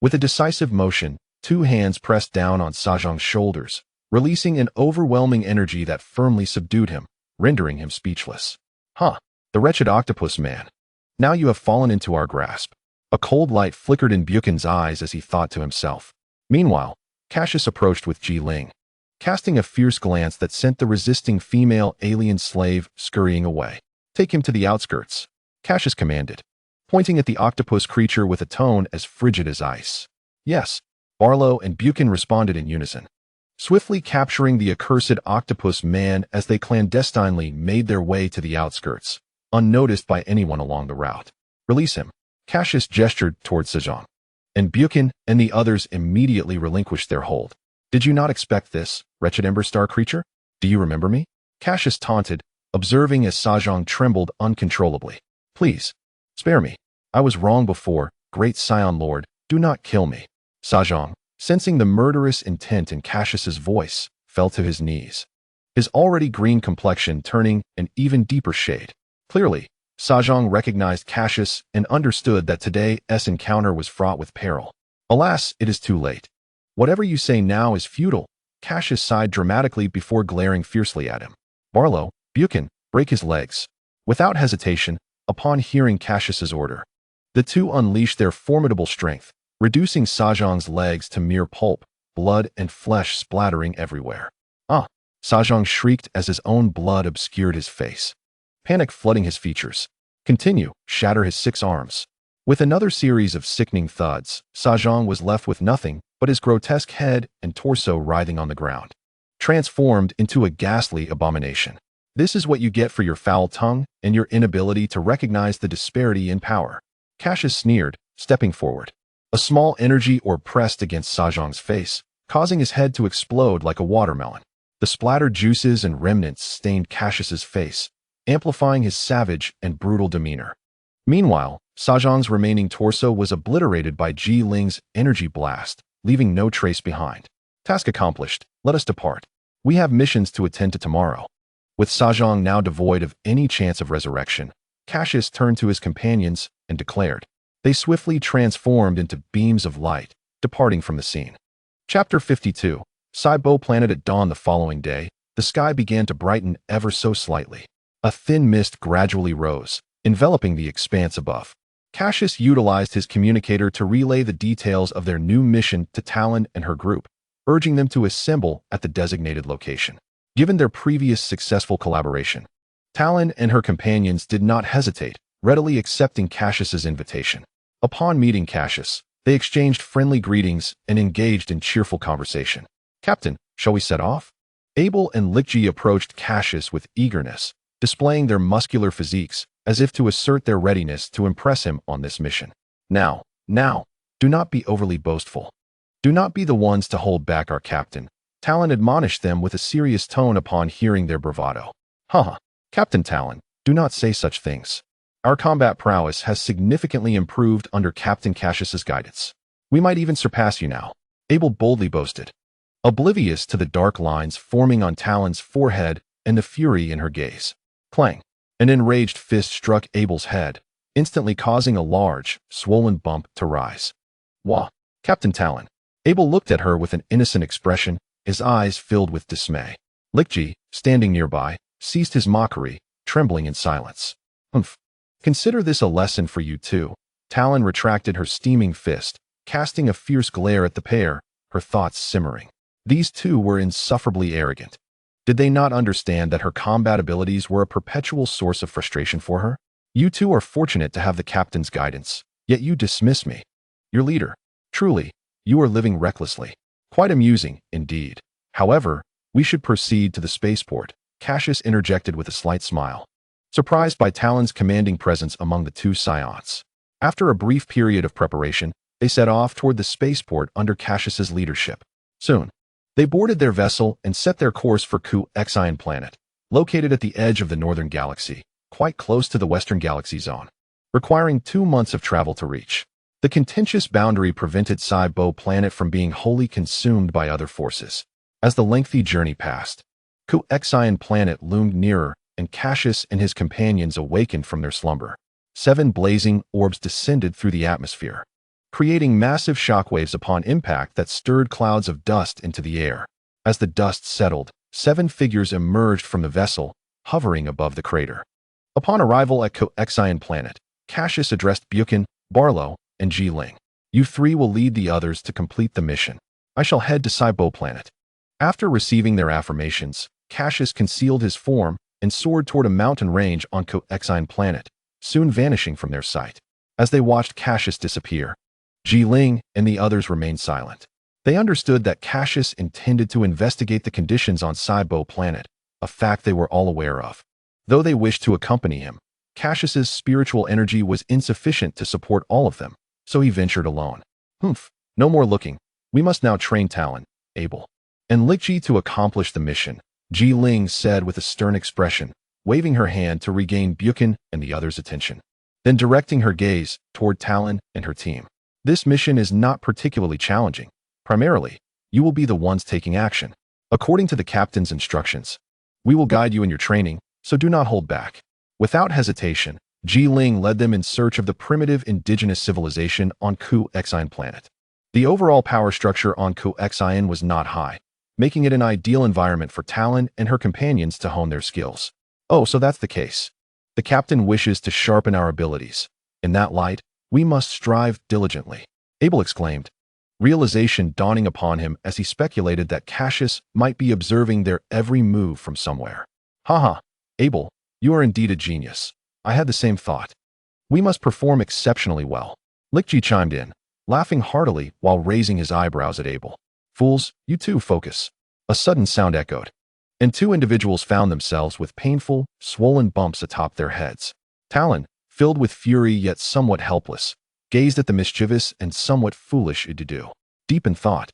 With a decisive motion, two hands pressed down on Saiyan's shoulders, releasing an overwhelming energy that firmly subdued him, rendering him speechless. Huh, the wretched octopus man. Now you have fallen into our grasp. A cold light flickered in Buchan's eyes as he thought to himself. Meanwhile, Cassius approached with Ji Ling, casting a fierce glance that sent the resisting female alien slave scurrying away. Take him to the outskirts, Cassius commanded, pointing at the octopus creature with a tone as frigid as ice. Yes, Barlow and Buchan responded in unison, swiftly capturing the accursed octopus man as they clandestinely made their way to the outskirts, unnoticed by anyone along the route. Release him, Cassius gestured toward Saiyan, and Buchan and the others immediately relinquished their hold. Did you not expect this, wretched Ember Star creature? Do you remember me? Cassius taunted, observing as Saiyan trembled uncontrollably. Please, spare me. I was wrong before, great Saiyan Lord, do not kill me. Saiyan, sensing the murderous intent in Cassius's voice, fell to his knees, his already green complexion turning an even deeper shade. Clearly, Saiyan recognized Cassius and understood that today's encounter was fraught with peril. Alas, it is too late. Whatever you say now is futile, Cassius sighed dramatically before glaring fiercely at him. Barlow, Buchan, break his legs. Without hesitation, upon hearing Cassius's order, the two unleashed their formidable strength, reducing Saiyan's legs to mere pulp, blood and flesh splattering everywhere. Ah! Saiyan shrieked as his own blood obscured his face, panic flooding his features. Continue, shatter his 6 arms. With another series of sickening thuds, Saiyan was left with nothing but his grotesque head and torso writhing on the ground, transformed into a ghastly abomination. This is what you get for your foul tongue and your inability to recognize the disparity in power. Cassius sneered, stepping forward. A small energy orb pressed against Saiyan's face, causing his head to explode like a watermelon. The splattered juices and remnants stained Cassius's face, amplifying his savage and brutal demeanor. Meanwhile, Saiyan's remaining torso was obliterated by Ji Ling's energy blast, leaving no trace behind. Task accomplished, let us depart. We have missions to attend to tomorrow. With Saiyan now devoid of any chance of resurrection, Cassius turned to his companions and declared. They swiftly transformed into beams of light, departing from the scene. Chapter 52. Saibo Planet. At dawn the following day, the sky began to brighten ever so slightly. A thin mist gradually rose, enveloping the expanse above. Cassius utilized his communicator to relay the details of their new mission to Talon and her group, urging them to assemble at the designated location. Given their previous successful collaboration, Talon and her companions did not hesitate, readily accepting Cassius's invitation. Upon meeting Cassius, they exchanged friendly greetings and engaged in cheerful conversation. Captain, shall we set off? Abel and Likji approached Cassius with eagerness, displaying their muscular physiques as if to assert their readiness to impress him on this mission. Now, do not be overly boastful. Do not be the ones to hold back our captain. Talon admonished them with a serious tone upon hearing their bravado. Haha, Captain Talon, do not say such things. Our combat prowess has significantly improved under Captain Cassius's guidance. We might even surpass you now, Abel boldly boasted, oblivious to the dark lines forming on Talon's forehead and the fury in her gaze. Clang! An enraged fist struck Abel's head, instantly causing a large, swollen bump to rise. Wah! Captain Talon. Abel looked at her with an innocent expression, his eyes filled with dismay. Likji, standing nearby, ceased his mockery, trembling in silence. Humph. Consider this a lesson for you too. Talon retracted her steaming fist, casting a fierce glare at the pair, her thoughts simmering. These two were insufferably arrogant. Did they not understand that her combat abilities were a perpetual source of frustration for her? You two are fortunate to have the captain's guidance, yet you dismiss me. Your leader. Truly, you are living recklessly. Quite amusing, indeed. However, we should proceed to the spaceport, Cassius interjected with a slight smile, surprised by Talon's commanding presence among the two Saiyans. After a brief period of preparation, they set off toward the spaceport under Cassius's leadership. Soon, they boarded their vessel and set their course for Saiyan planet, located at the edge of the northern galaxy, quite close to the western galaxy zone, requiring 2 months of travel to reach. The contentious boundary prevented Saiyan planet from being wholly consumed by other forces. As the lengthy journey passed, Saiyan planet loomed nearer, and Cassius and his companions awakened from their slumber. 7 blazing orbs descended through the atmosphere, creating massive shockwaves upon impact that stirred clouds of dust into the air. As the dust settled, 7 figures emerged from the vessel, hovering above the crater. Upon arrival at Saiyan planet, Cassius addressed Buchan, Barlow, and Ji Ling. You 3 will lead the others to complete the mission. I shall head to Saiyan planet. After receiving their affirmations, Cassius concealed his form and soared toward a mountain range on Saiyan planet, soon vanishing from their sight. As they watched Cassius disappear, Ji Ling and the others remained silent. They understood that Cassius intended to investigate the conditions on Saiyan planet, a fact they were all aware of. Though they wished to accompany him, Cassius's spiritual energy was insufficient to support all of them, so he ventured alone. No more looking. We must now train Talon, Abel, and Likji to accomplish the mission, Ji Ling said with a stern expression, waving her hand to regain Buchan and the others' attention, then directing her gaze toward Talon and her team. This mission is not particularly challenging. Primarily, you will be the ones taking action. According to the captain's instructions, we will guide you in your training, so do not hold back. Without hesitation, Ji Ling led them in search of the primitive indigenous civilization on Saiyan planet. The overall power structure on Saiyan was not high, making it an ideal environment for Talon and her companions to hone their skills. Oh, so that's the case. The captain wishes to sharpen our abilities. In that light, we must strive diligently, Abel exclaimed, realization dawning upon him as he speculated that Cassius might be observing their every move from somewhere. Haha, Abel, you are indeed a genius. I had the same thought. We must perform exceptionally well. Likji chimed in, laughing heartily while raising his eyebrows at Abel. Fools, you too focus. A sudden sound echoed, and 2 individuals found themselves with painful, swollen bumps atop their heads. Talon, filled with fury yet somewhat helpless, gazed at the mischievous and somewhat foolish Idudu. Deep in thought,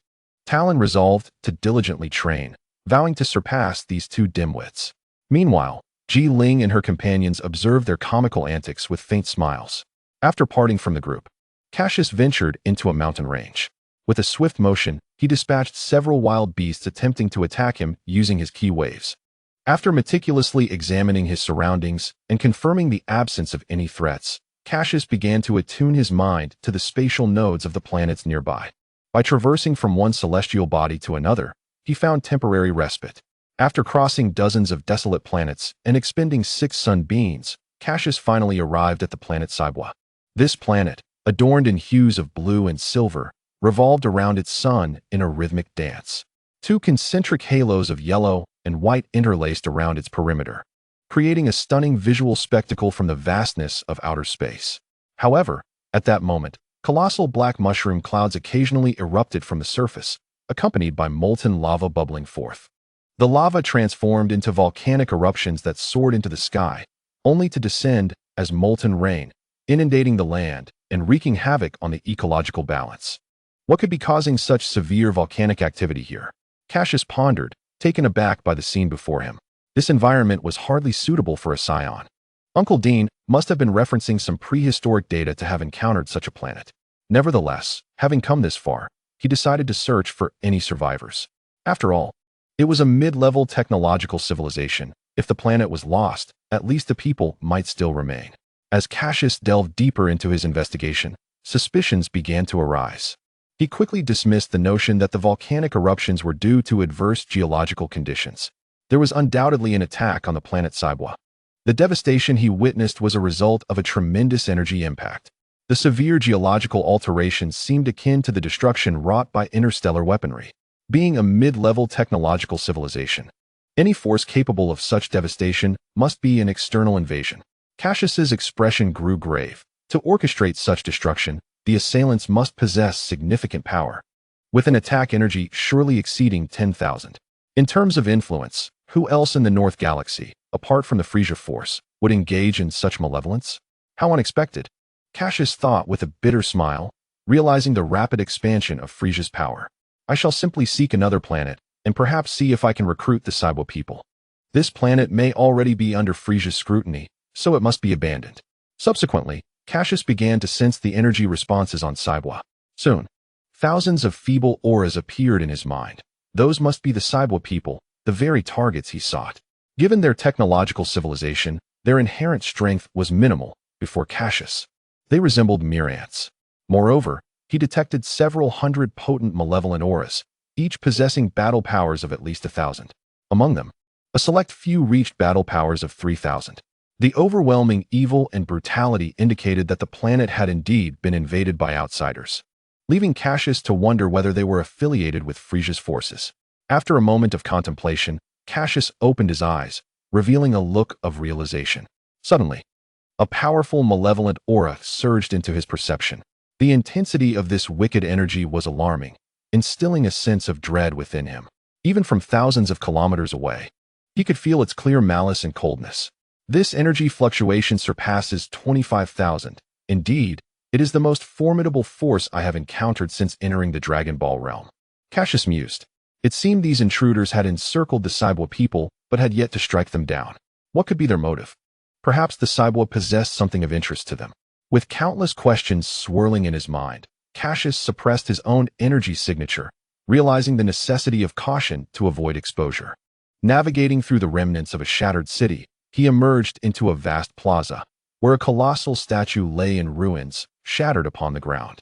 Talon resolved to diligently train, vowing to surpass these 2 dimwits. Meanwhile, Ji Ling and her companions observed their comical antics with faint smiles. After parting from the group, Cassius ventured into a mountain range. With a swift motion, he dispatched several wild beasts attempting to attack him using his ki waves. After meticulously examining his surroundings and confirming the absence of any threats, Cassius began to attune his mind to the spatial nodes of the planets nearby. By traversing from one celestial body to another, he found temporary respite. After crossing dozens of desolate planets and expending 6 sun beams, Cassius finally arrived at the planet Saiyan. This planet, adorned in hues of blue and silver, revolved around its sun in a rhythmic dance. 2 concentric halos of yellow and white interlaced around its perimeter, creating a stunning visual spectacle from the vastness of outer space. However, at that moment, colossal black mushroom clouds occasionally erupted from the surface, accompanied by molten lava bubbling forth. The lava transformed into volcanic eruptions that soared into the sky, only to descend as molten rain, inundating the land and wreaking havoc on the ecological balance. What could be causing such severe volcanic activity here? Cassius pondered, taken aback by the scene before him. This environment was hardly suitable for a Saiyan. Uncle Dean must have been referencing some prehistoric data to have encountered such a planet. Nevertheless, having come this far, he decided to search for any survivors. After all, it was a mid-level technological civilization. If the planet was lost, at least the people might still remain. As Cassius delved deeper into his investigation, suspicions began to arise. He quickly dismissed the notion that the volcanic eruptions were due to adverse geological conditions. There was undoubtedly an attack on the planet Saiyan. The devastation he witnessed was a result of a tremendous energy impact. The severe geological alterations seemed akin to the destruction wrought by interstellar weaponry. being a mid-level technological civilization. Any force capable of such devastation must be an external invasion. Cassius's expression grew grave. To orchestrate such destruction, the assailants must possess significant power, with an attack energy surely exceeding 10,000. In terms of influence, who else in the North Galaxy, apart from the Frieza force, would engage in such malevolence? How unexpected! Cassius thought with a bitter smile, realizing the rapid expansion of Frieza's power. I shall simply seek another planet, and perhaps see if I can recruit the Saibo people. This planet may already be under Frieza's scrutiny, so it must be abandoned. Subsequently, Cassius began to sense the energy responses on Saibo. Soon, thousands of feeble auras appeared in his mind. Those must be the Saibo people, the very targets he sought. Given their technological civilization, their inherent strength was minimal before Cassius. They resembled mere ants. Moreover, he detected several hundred potent malevolent auras, each possessing battle powers of at least 1,000. Among them, a select few reached battle powers of 3,000. The overwhelming evil and brutality indicated that the planet had indeed been invaded by outsiders, leaving Cassius to wonder whether they were affiliated with Frieza's forces. After a moment of contemplation, Cassius opened his eyes, revealing a look of realization. Suddenly, a powerful malevolent aura surged into his perception. The intensity of this wicked energy was alarming, instilling a sense of dread within him. Even from thousands of kilometers away, he could feel its clear malice and coldness. This energy fluctuation surpasses 25,000. Indeed, it is the most formidable force I have encountered since entering the Dragon Ball realm. Cassius mused. It seemed these intruders had encircled the Saibo people, but had yet to strike them down. What could be their motive? Perhaps the Saibo possessed something of interest to them. With countless questions swirling in his mind, Cassius suppressed his own energy signature, realizing the necessity of caution to avoid exposure. Navigating through the remnants of a shattered city, he emerged into a vast plaza, where a colossal statue lay in ruins, shattered upon the ground.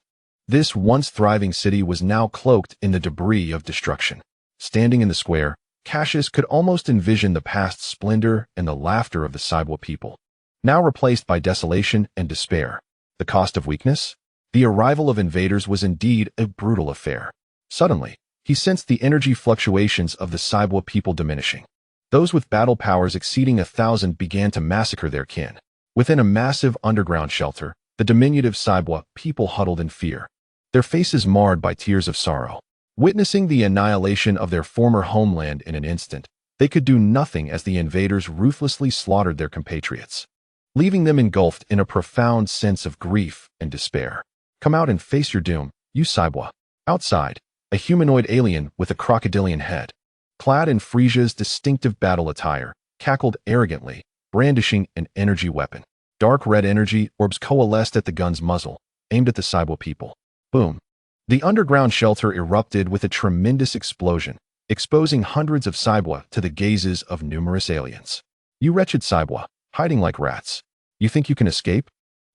This once thriving city was now cloaked in the debris of destruction. Standing in the square, Cassius could almost envision the past splendor and the laughter of the Saibo people, now replaced by desolation and despair. The cost of weakness? The arrival of invaders was indeed a brutal affair. Suddenly, he sensed the energy fluctuations of the Saibo people diminishing. Those with battle powers exceeding 1,000 began to massacre their kin. Within a massive underground shelter, the diminutive Saibo people huddled in fear, their faces marred by tears of sorrow. Witnessing the annihilation of their former homeland in an instant, they could do nothing as the invaders ruthlessly slaughtered their compatriots, leaving them engulfed in a profound sense of grief and despair. Come out and face your doom, you Saibo. Outside, a humanoid alien with a crocodilian head, clad in Frieza's distinctive battle attire, cackled arrogantly, brandishing an energy weapon. Dark red energy orbs coalesced at the gun's muzzle, aimed at the Saibo people. Boom! The underground shelter erupted with a tremendous explosion, exposing hundreds of Saibo to the gazes of numerous aliens. You wretched Saibo, hiding like rats. You think you can escape?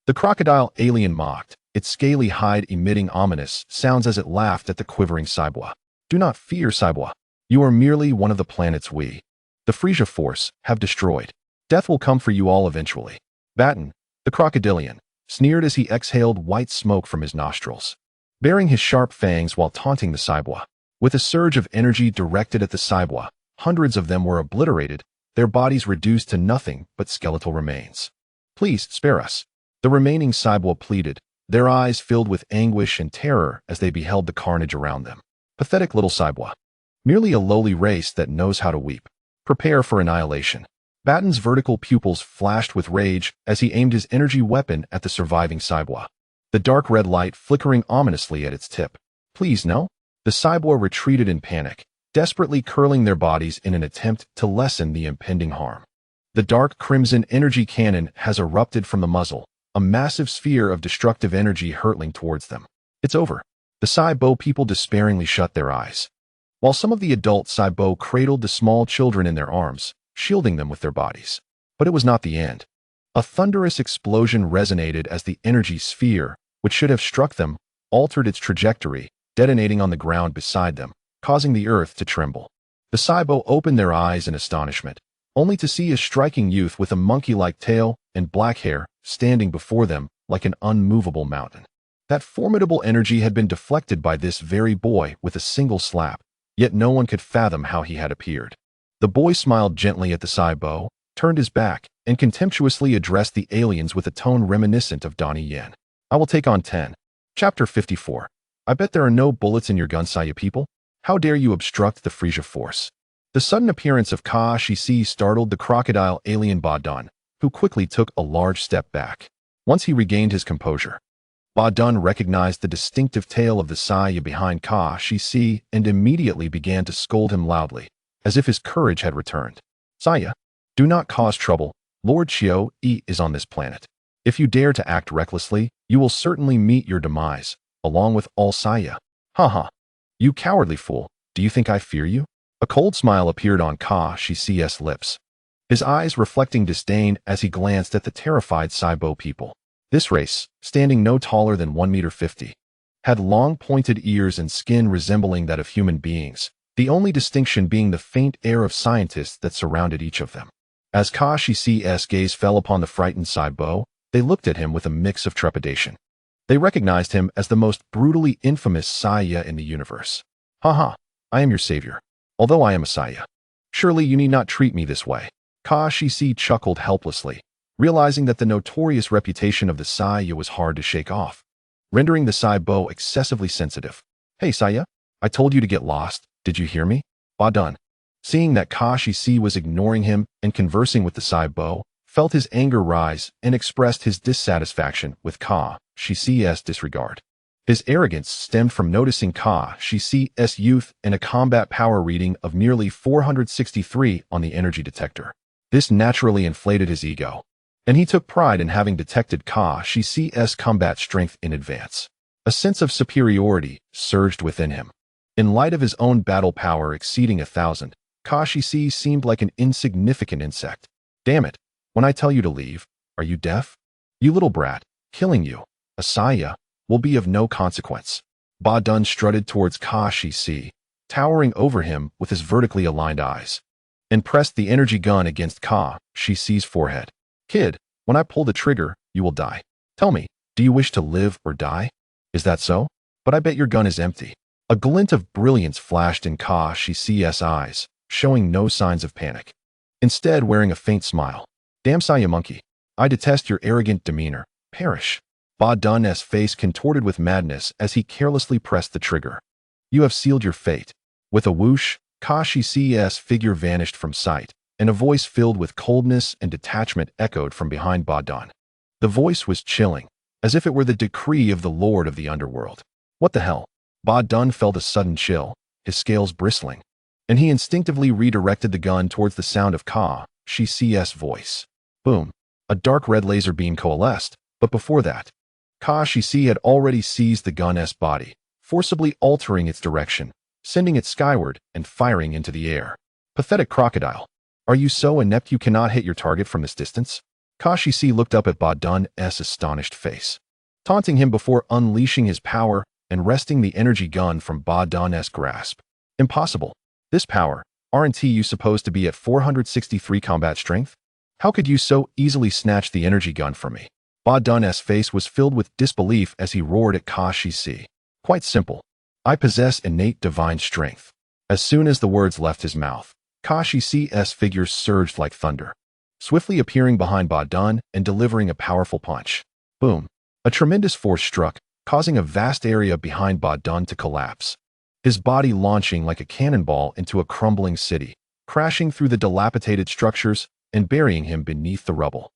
The crocodile alien mocked, its scaly hide emitting ominous sounds as it laughed at the quivering Saibo. Do not fear, Saibo. You are merely one of the planets we, the Frieza force, have destroyed. Death will come for you all eventually. Baton, the crocodilian, sneered as he exhaled white smoke from his nostrils, baring his sharp fangs while taunting the Saibo. With a surge of energy directed at the Saibo, hundreds of them were obliterated, their bodies reduced to nothing but skeletal remains. Please, spare us. The remaining Saibo pleaded, their eyes filled with anguish and terror as they beheld the carnage around them. Pathetic little Saibo. Merely a lowly race that knows how to weep. Prepare for annihilation. Baton's vertical pupils flashed with rage as he aimed his energy weapon at the surviving Saibo, the dark red light flickering ominously at its tip. Please, no? The Saibo retreated in panic, desperately curling their bodies in an attempt to lessen the impending harm. The dark crimson energy cannon has erupted from the muzzle, a massive sphere of destructive energy hurtling towards them. It's over. The Saibo people despairingly shut their eyes, while some of the adult Saibo cradled the small children in their arms, shielding them with their bodies. But it was not the end. A thunderous explosion resonated as the energy sphere, which should have struck them, altered its trajectory, detonating on the ground beside them, causing the earth to tremble. The Saibo opened their eyes in astonishment, only to see a striking youth with a monkey-like tail and black hair standing before them like an unmovable mountain. That formidable energy had been deflected by this very boy with a single slap, yet no one could fathom how he had appeared. The boy smiled gently at the Saibo, turned his back, and contemptuously addressed the aliens with a tone reminiscent of Donnie Yen. I will take on 10. Chapter 54. I bet there are no bullets in your gun, Saya people. How dare you obstruct the Frieza force? The sudden appearance of Cassius startled the crocodile alien Badon, who quickly took a large step back. Once he regained his composure, Badon recognized the distinctive tail of the Saya behind Cassius and immediately began to scold him loudly, as if his courage had returned. Saya, do not cause trouble. Lord Chio-E is on this planet. If you dare to act recklessly, you will certainly meet your demise, along with all Saya. Haha. You cowardly fool, do you think I fear you? A cold smile appeared on Cassius' lips, his eyes reflecting disdain as he glanced at the terrified Saibo people. This race, standing no taller than 1.50 meters, had long pointed ears and skin resembling that of human beings, the only distinction being the faint air of scientists that surrounded each of them. As Cassius' gaze fell upon the frightened Saibo, they looked at him with a mix of trepidation. They recognized him as the most brutally infamous Saya in the universe. Haha, I am your savior, although I am a Saya. Surely you need not treat me this way. Cassius chuckled helplessly, realizing that the notorious reputation of the Saya was hard to shake off, rendering the Saibo excessively sensitive. Hey Saya, I told you to get lost, did you hear me? Badon, seeing that Cassius was ignoring him and conversing with the Saibo, felt his anger rise and expressed his dissatisfaction with Cassius' disregard. His arrogance stemmed from noticing Cassius' youth and a combat power reading of nearly 463 on the energy detector. This naturally inflated his ego, and he took pride in having detected Cassius' combat strength in advance. A sense of superiority surged within him. In light of his own battle power exceeding 1,000, Cassius seemed like an insignificant insect. Damn it, when I tell you to leave, are you deaf? You little brat, killing you, a Saya, will be of no consequence. Badon strutted towards Cassius, towering over him with his vertically aligned eyes, and pressed the energy gun against Cassius' forehead. Kid, when I pull the trigger, you will die. Tell me, do you wish to live or die? Is that so? But I bet your gun is empty. A glint of brilliance flashed in Cassius' eyes, showing no signs of panic, instead wearing a faint smile. Damn Saya monkey, I detest your arrogant demeanor. Perish. Badon's face contorted with madness as he carelessly pressed the trigger. You have sealed your fate. With a whoosh, Cassius' figure vanished from sight, and a voice filled with coldness and detachment echoed from behind Badon. The voice was chilling, as if it were the decree of the Lord of the Underworld. What the hell? Badon felt a sudden chill, his scales bristling, and he instinctively redirected the gun towards the sound of Cassius' voice. Boom. A dark red laser beam coalesced, but before that, Cassius had already seized the gun's body, forcibly altering its direction, sending it skyward and firing into the air. Pathetic crocodile. Are you so inept you cannot hit your target from this distance? Cassius looked up at Badon's astonished face, taunting him before unleashing his power and wresting the energy gun from Badon's grasp. Impossible. This power, aren't you supposed to be at 463 combat strength? How could you so easily snatch the energy gun from me? Badon's face was filled with disbelief as he roared at Cassius. Quite simple. I possess innate divine strength. As soon as the words left his mouth, Cassius' figure surged like thunder, swiftly appearing behind Badon and delivering a powerful punch. Boom. A tremendous force struck, causing a vast area behind Badon to collapse, his body launching like a cannonball into a crumbling city, crashing through the dilapidated structures and burying him beneath the rubble.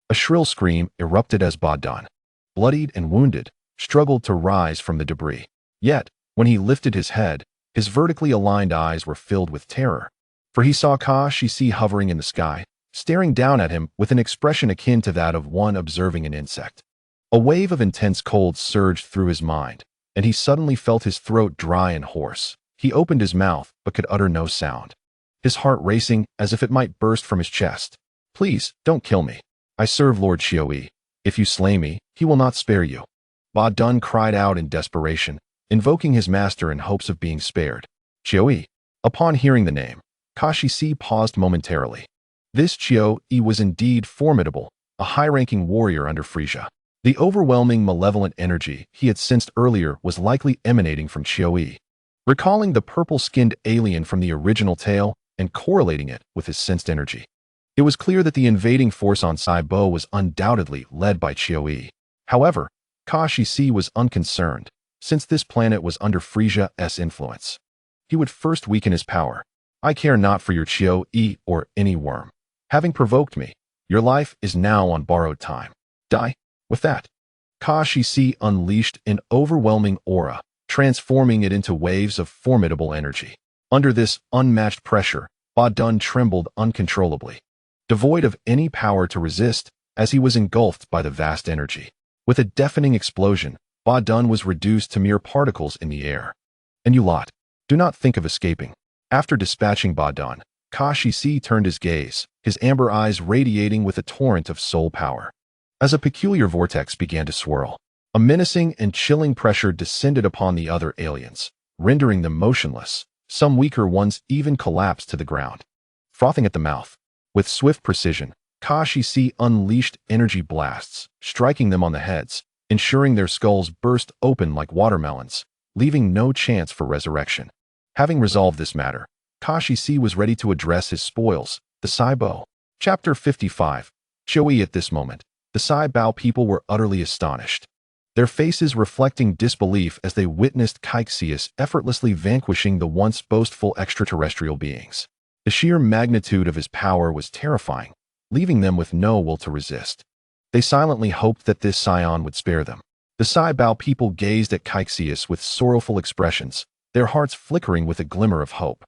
A shrill scream erupted as Badon, bloodied and wounded, struggled to rise from the debris. Yet, when he lifted his head, his vertically aligned eyes were filled with terror, for he saw Cassius hovering in the sky, staring down at him with an expression akin to that of one observing an insect. A wave of intense cold surged through his mind, and he suddenly felt his throat dry and hoarse. He opened his mouth but could utter no sound, his heart racing as if it might burst from his chest. Please, don't kill me. I serve Lord Chio-E. If you slay me, he will not spare you. Badon cried out in desperation, invoking his master in hopes of being spared. Chio-E. Upon hearing the name, Cassius paused momentarily. This Chio-E was indeed formidable, a high-ranking warrior under Frieza. The overwhelming malevolent energy he had sensed earlier was likely emanating from Chio-E. recalling the purple-skinned alien from the original tale and correlating it with his sensed energy. It was clear that the invading force on Saibo was undoubtedly led by Chiu. However, Cassius was unconcerned, since this planet was under Frieza's influence. He would first weaken his power. I care not for your Chiu or any worm. Having provoked me, your life is now on borrowed time. Die. With that, Cassius unleashed an overwhelming aura, transforming it into waves of formidable energy. Under this unmatched pressure, Ba Dun trembled uncontrollably, devoid of any power to resist, as he was engulfed by the vast energy. With a deafening explosion, Ba Dun was reduced to mere particles in the air. And you lot, do not think of escaping. After dispatching Ba Dun, Cassius turned his gaze, his amber eyes radiating with a torrent of soul power. As a peculiar vortex began to swirl, a menacing and chilling pressure descended upon the other aliens, rendering them motionless. Some weaker ones even collapsed to the ground. Frothing at the mouth, with swift precision, Cassius unleashed energy blasts, striking them on the heads, ensuring their skulls burst open like watermelons, leaving no chance for resurrection. Having resolved this matter, Cassius was ready to address his spoils, the Saibo. Chapter 55. Chiu. At this moment, the Saibo people were utterly astonished, their faces reflecting disbelief as they witnessed Cassius effortlessly vanquishing the once boastful extraterrestrial beings. The sheer magnitude of his power was terrifying, leaving them with no will to resist. They silently hoped that this Saiyan would spare them. The Saibo people gazed at Cassius with sorrowful expressions, their hearts flickering with a glimmer of hope.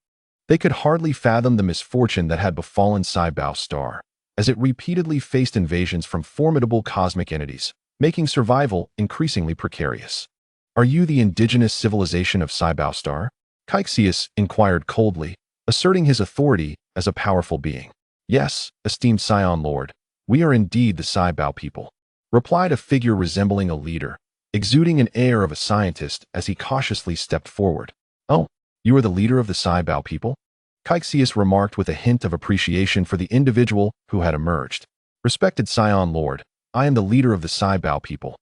They could hardly fathom the misfortune that had befallen Saibo Star, as it repeatedly faced invasions from formidable cosmic entities, making survival increasingly precarious. Are you the indigenous civilization of Saibo Star? Cassius inquired coldly, asserting his authority as a powerful being. Yes, esteemed Saiyan Lord, we are indeed the Saibo people, replied a figure resembling a leader, exuding an air of a scientist as he cautiously stepped forward. Oh, you are the leader of the Saibo people? Cassius remarked with a hint of appreciation for the individual who had emerged. Respected Saiyan Lord, I am the leader of the Saibo people,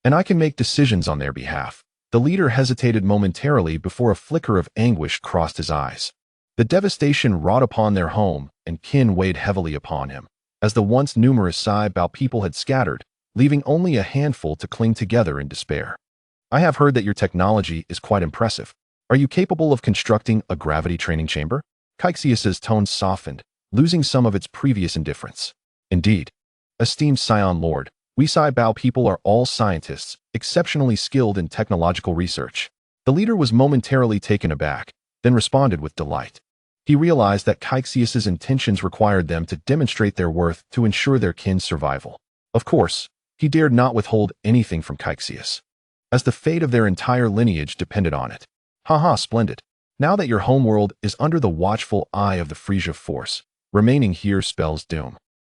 and I can make decisions on their behalf. The leader hesitated momentarily before a flicker of anguish crossed his eyes. The devastation wrought upon their home and kin weighed heavily upon him, as the once numerous Saibo people had scattered, leaving only a handful to cling together in despair. I have heard that your technology is quite impressive. Are you capable of constructing a gravity training chamber? Cassius's tone softened, losing some of its previous indifference. Indeed. Esteemed Saiyan Lord, we Saibo people are all scientists, exceptionally skilled in technological research. The leader was momentarily taken aback, then responded with delight. He realized that Cassius's intentions required them to demonstrate their worth to ensure their kin's survival. Of course, he dared not withhold anything from Cassius, as the fate of their entire lineage depended on it. Haha, splendid. Now that your homeworld is under the watchful eye of the Frieza force, remaining here spells doom.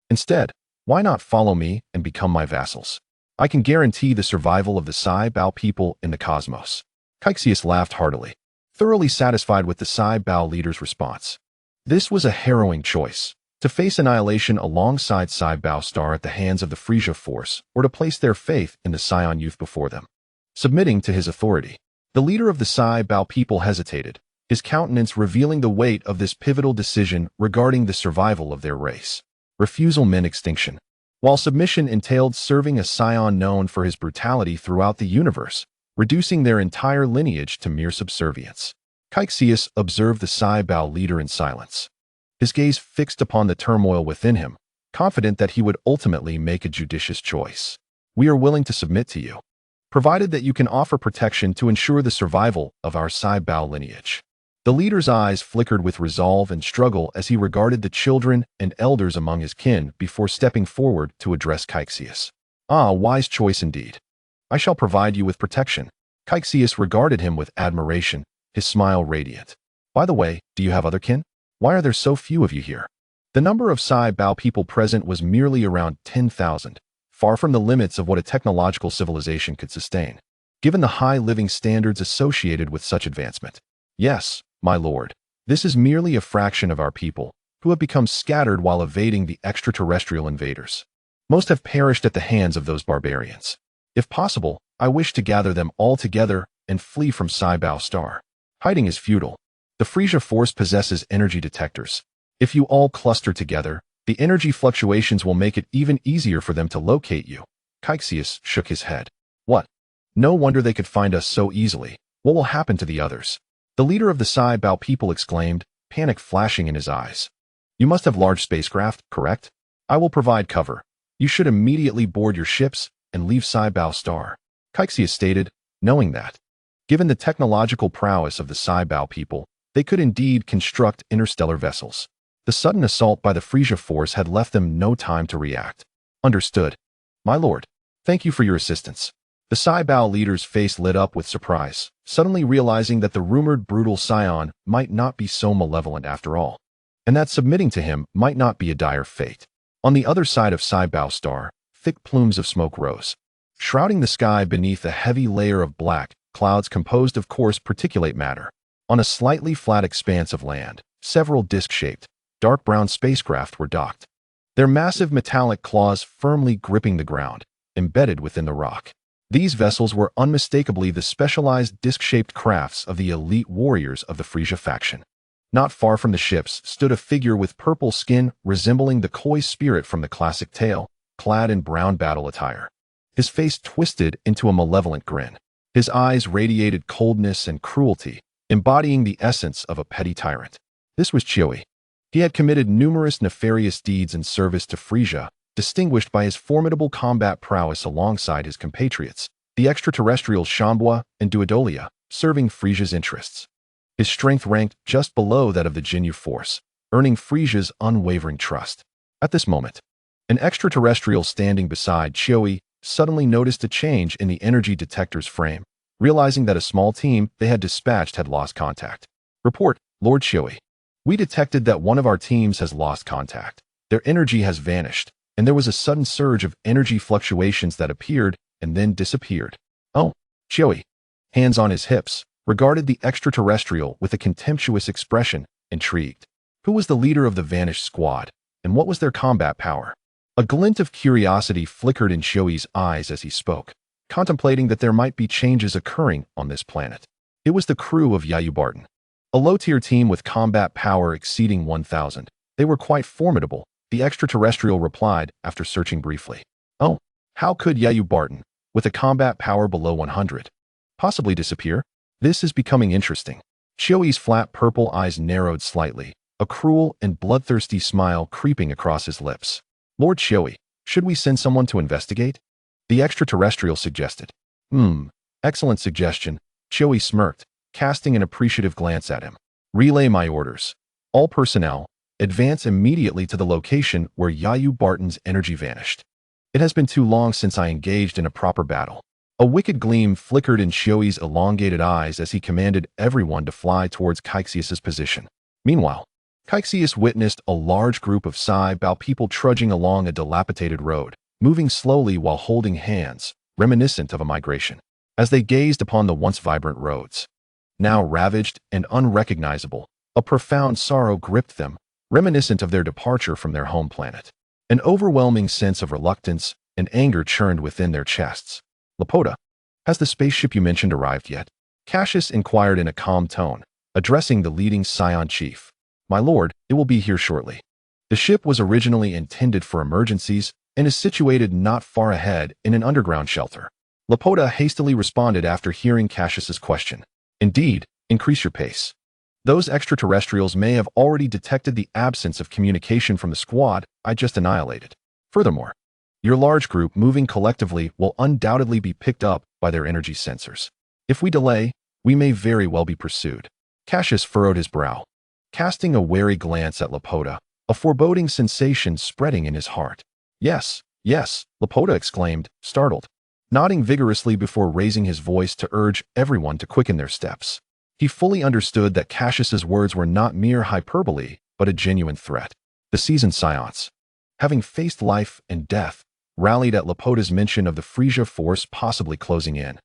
Instead, why not follow me and become my vassals? I can guarantee the survival of the Saibo people in the cosmos. Cassius laughed heartily, thoroughly satisfied with the Saibo leader's response. This was a harrowing choice, to face annihilation alongside Saibo Star at the hands of the Frieza force, or to place their faith in the Saiyan youth before them. Submitting to his authority, the leader of the Saibo people hesitated, his countenance revealing the weight of this pivotal decision regarding the survival of their race. Refusal meant extinction, while submission entailed serving a Saiyan known for his brutality throughout the universe, reducing their entire lineage to mere subservience. Cassius observed the Saibo leader in silence, his gaze fixed upon the turmoil within him, confident that he would ultimately make a judicious choice. We are willing to submit to you, provided that you can offer protection to ensure the survival of our Saibo lineage. The leader's eyes flickered with resolve and struggle as he regarded the children and elders among his kin before stepping forward to address Cassius. Ah, wise choice indeed. I shall provide you with protection. Cassius regarded him with admiration, his smile radiant. By the way, do you have other kin? Why are there so few of you here? The number of Saibo people present was merely around 10,000, far from the limits of what a technological civilization could sustain, given the high living standards associated with such advancement. Yes, my lord, this is merely a fraction of our people, who have become scattered while evading the extraterrestrial invaders. Most have perished at the hands of those barbarians. If possible, I wish to gather them all together and flee from Saibo Star. Hiding is futile. The Frieza force possesses energy detectors. If you all cluster together, the energy fluctuations will make it even easier for them to locate you. Cassius shook his head. What? No wonder they could find us so easily. What will happen to the others? The leader of the Saibao people exclaimed, panic flashing in his eyes. You must have large spacecraft, correct? I will provide cover. You should immediately board your ships and leave Saibao Star. Cassius stated, knowing that, given the technological prowess of the Saibao people, they could indeed construct interstellar vessels. The sudden assault by the Frieza force had left them no time to react. Understood. My lord, thank you for your assistance. The Saibao leader's face lit up with surprise, suddenly realizing that the rumored brutal Saiyan might not be so malevolent after all, and that submitting to him might not be a dire fate. On the other side of Saibao Star, thick plumes of smoke rose, shrouding the sky beneath a heavy layer of black clouds composed of coarse particulate matter. On a slightly flat expanse of land, several disc-shaped, dark brown spacecraft were docked, their massive metallic claws firmly gripping the ground, embedded within the rock. These vessels were unmistakably the specialized disc-shaped crafts of the elite warriors of the Frieza faction. Not far from the ships stood a figure with purple skin resembling the Koi spirit from the classic tale, clad in brown battle attire. His face twisted into a malevolent grin. His eyes radiated coldness and cruelty, embodying the essence of a petty tyrant. This was Chioi. He had committed numerous nefarious deeds in service to Frieza, distinguished by his formidable combat prowess alongside his compatriots, the extraterrestrials Shambua and Duodolia, serving Frieza's interests. His strength ranked just below that of the Jinyu force, earning Frieza's unwavering trust. At this moment, an extraterrestrial standing beside Chioi suddenly noticed a change in the energy detector's frame, realizing that a small team they had dispatched had lost contact. Report, Lord Chioi. We detected that one of our teams has lost contact. Their energy has vanished, and there was a sudden surge of energy fluctuations that appeared and then disappeared. Oh, Chioi, hands on his hips, regarded the extraterrestrial with a contemptuous expression, intrigued. Who was the leader of the vanished squad, and what was their combat power? A glint of curiosity flickered in Chioi's eyes as he spoke, contemplating that there might be changes occurring on this planet. It was the crew of Yayu Barton, a low-tier team with combat power exceeding 1,000. They were quite formidable, the extraterrestrial replied after searching briefly. Oh, how could Yayu Barton, with a combat power below 100, possibly disappear? This is becoming interesting. Chioi's flat purple eyes narrowed slightly, a cruel and bloodthirsty smile creeping across his lips. Lord Chioi, should we send someone to investigate? The extraterrestrial suggested. Excellent suggestion. Chioi smirked, casting an appreciative glance at him. Relay my orders. All personnel, advance immediately to the location where Yayu Barton's energy vanished. It has been too long since I engaged in a proper battle. A wicked gleam flickered in Chioi's elongated eyes as he commanded everyone to fly towards Caxius's position. Meanwhile, Caxius witnessed a large group of Saibao people trudging along a dilapidated road, moving slowly while holding hands, reminiscent of a migration. As they gazed upon the once vibrant roads, now ravaged and unrecognizable, a profound sorrow gripped them, reminiscent of their departure from their home planet. An overwhelming sense of reluctance and anger churned within their chests. Lapoda, has the spaceship you mentioned arrived yet? Cassius inquired in a calm tone, addressing the leading Saiyan chief. My lord, it will be here shortly. The ship was originally intended for emergencies and is situated not far ahead in an underground shelter. Lapoda hastily responded after hearing Cassius's question. Indeed, increase your pace. Those extraterrestrials may have already detected the absence of communication from the squad I just annihilated. Furthermore, your large group moving collectively will undoubtedly be picked up by their energy sensors. If we delay, we may very well be pursued. Cassius furrowed his brow, casting a wary glance at Lapoda, a foreboding sensation spreading in his heart. Yes, Lapoda exclaimed, startled, nodding vigorously before raising his voice to urge everyone to quicken their steps. He fully understood that Cassius's words were not mere hyperbole, but a genuine threat. The seasoned Saiyans, having faced life and death, rallied at Lapoda's mention of the Frieza force possibly closing in,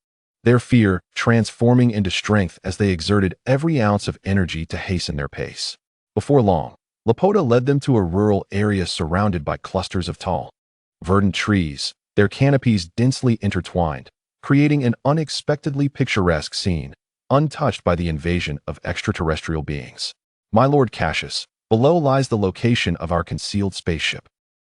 their fear transforming into strength as they exerted every ounce of energy to hasten their pace. Before long, Lapoda led them to a rural area surrounded by clusters of tall, verdant trees, their canopies densely intertwined, creating an unexpectedly picturesque scene. untouched by the invasion of extraterrestrial beings. My Lord Cassius, below lies the location of our concealed spaceship.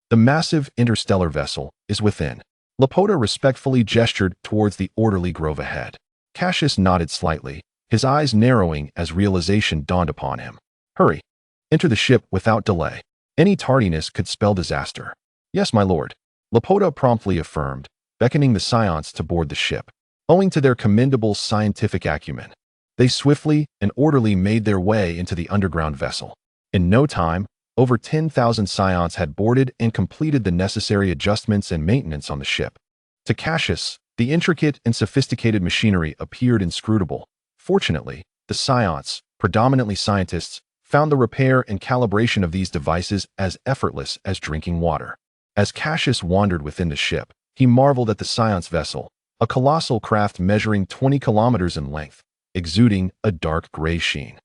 The massive interstellar vessel is within. Laporta respectfully gestured towards the orderly grove ahead. Cassius nodded slightly, his eyes narrowing as realization dawned upon him. Hurry. Enter the ship without delay. Any tardiness could spell disaster. Yes, my lord. Laporta promptly affirmed, beckoning the Scions to board the ship. Owing to their commendable scientific acumen, they swiftly and orderly made their way into the underground vessel. In no time, over 10,000 Scions had boarded and completed the necessary adjustments and maintenance on the ship. To Cassius, the intricate and sophisticated machinery appeared inscrutable. Fortunately, the Scions, predominantly scientists, found the repair and calibration of these devices as effortless as drinking water. As Cassius wandered within the ship, he marveled at the Science vessel, a colossal craft measuring 20 kilometers in length, exuding a dark gray sheen.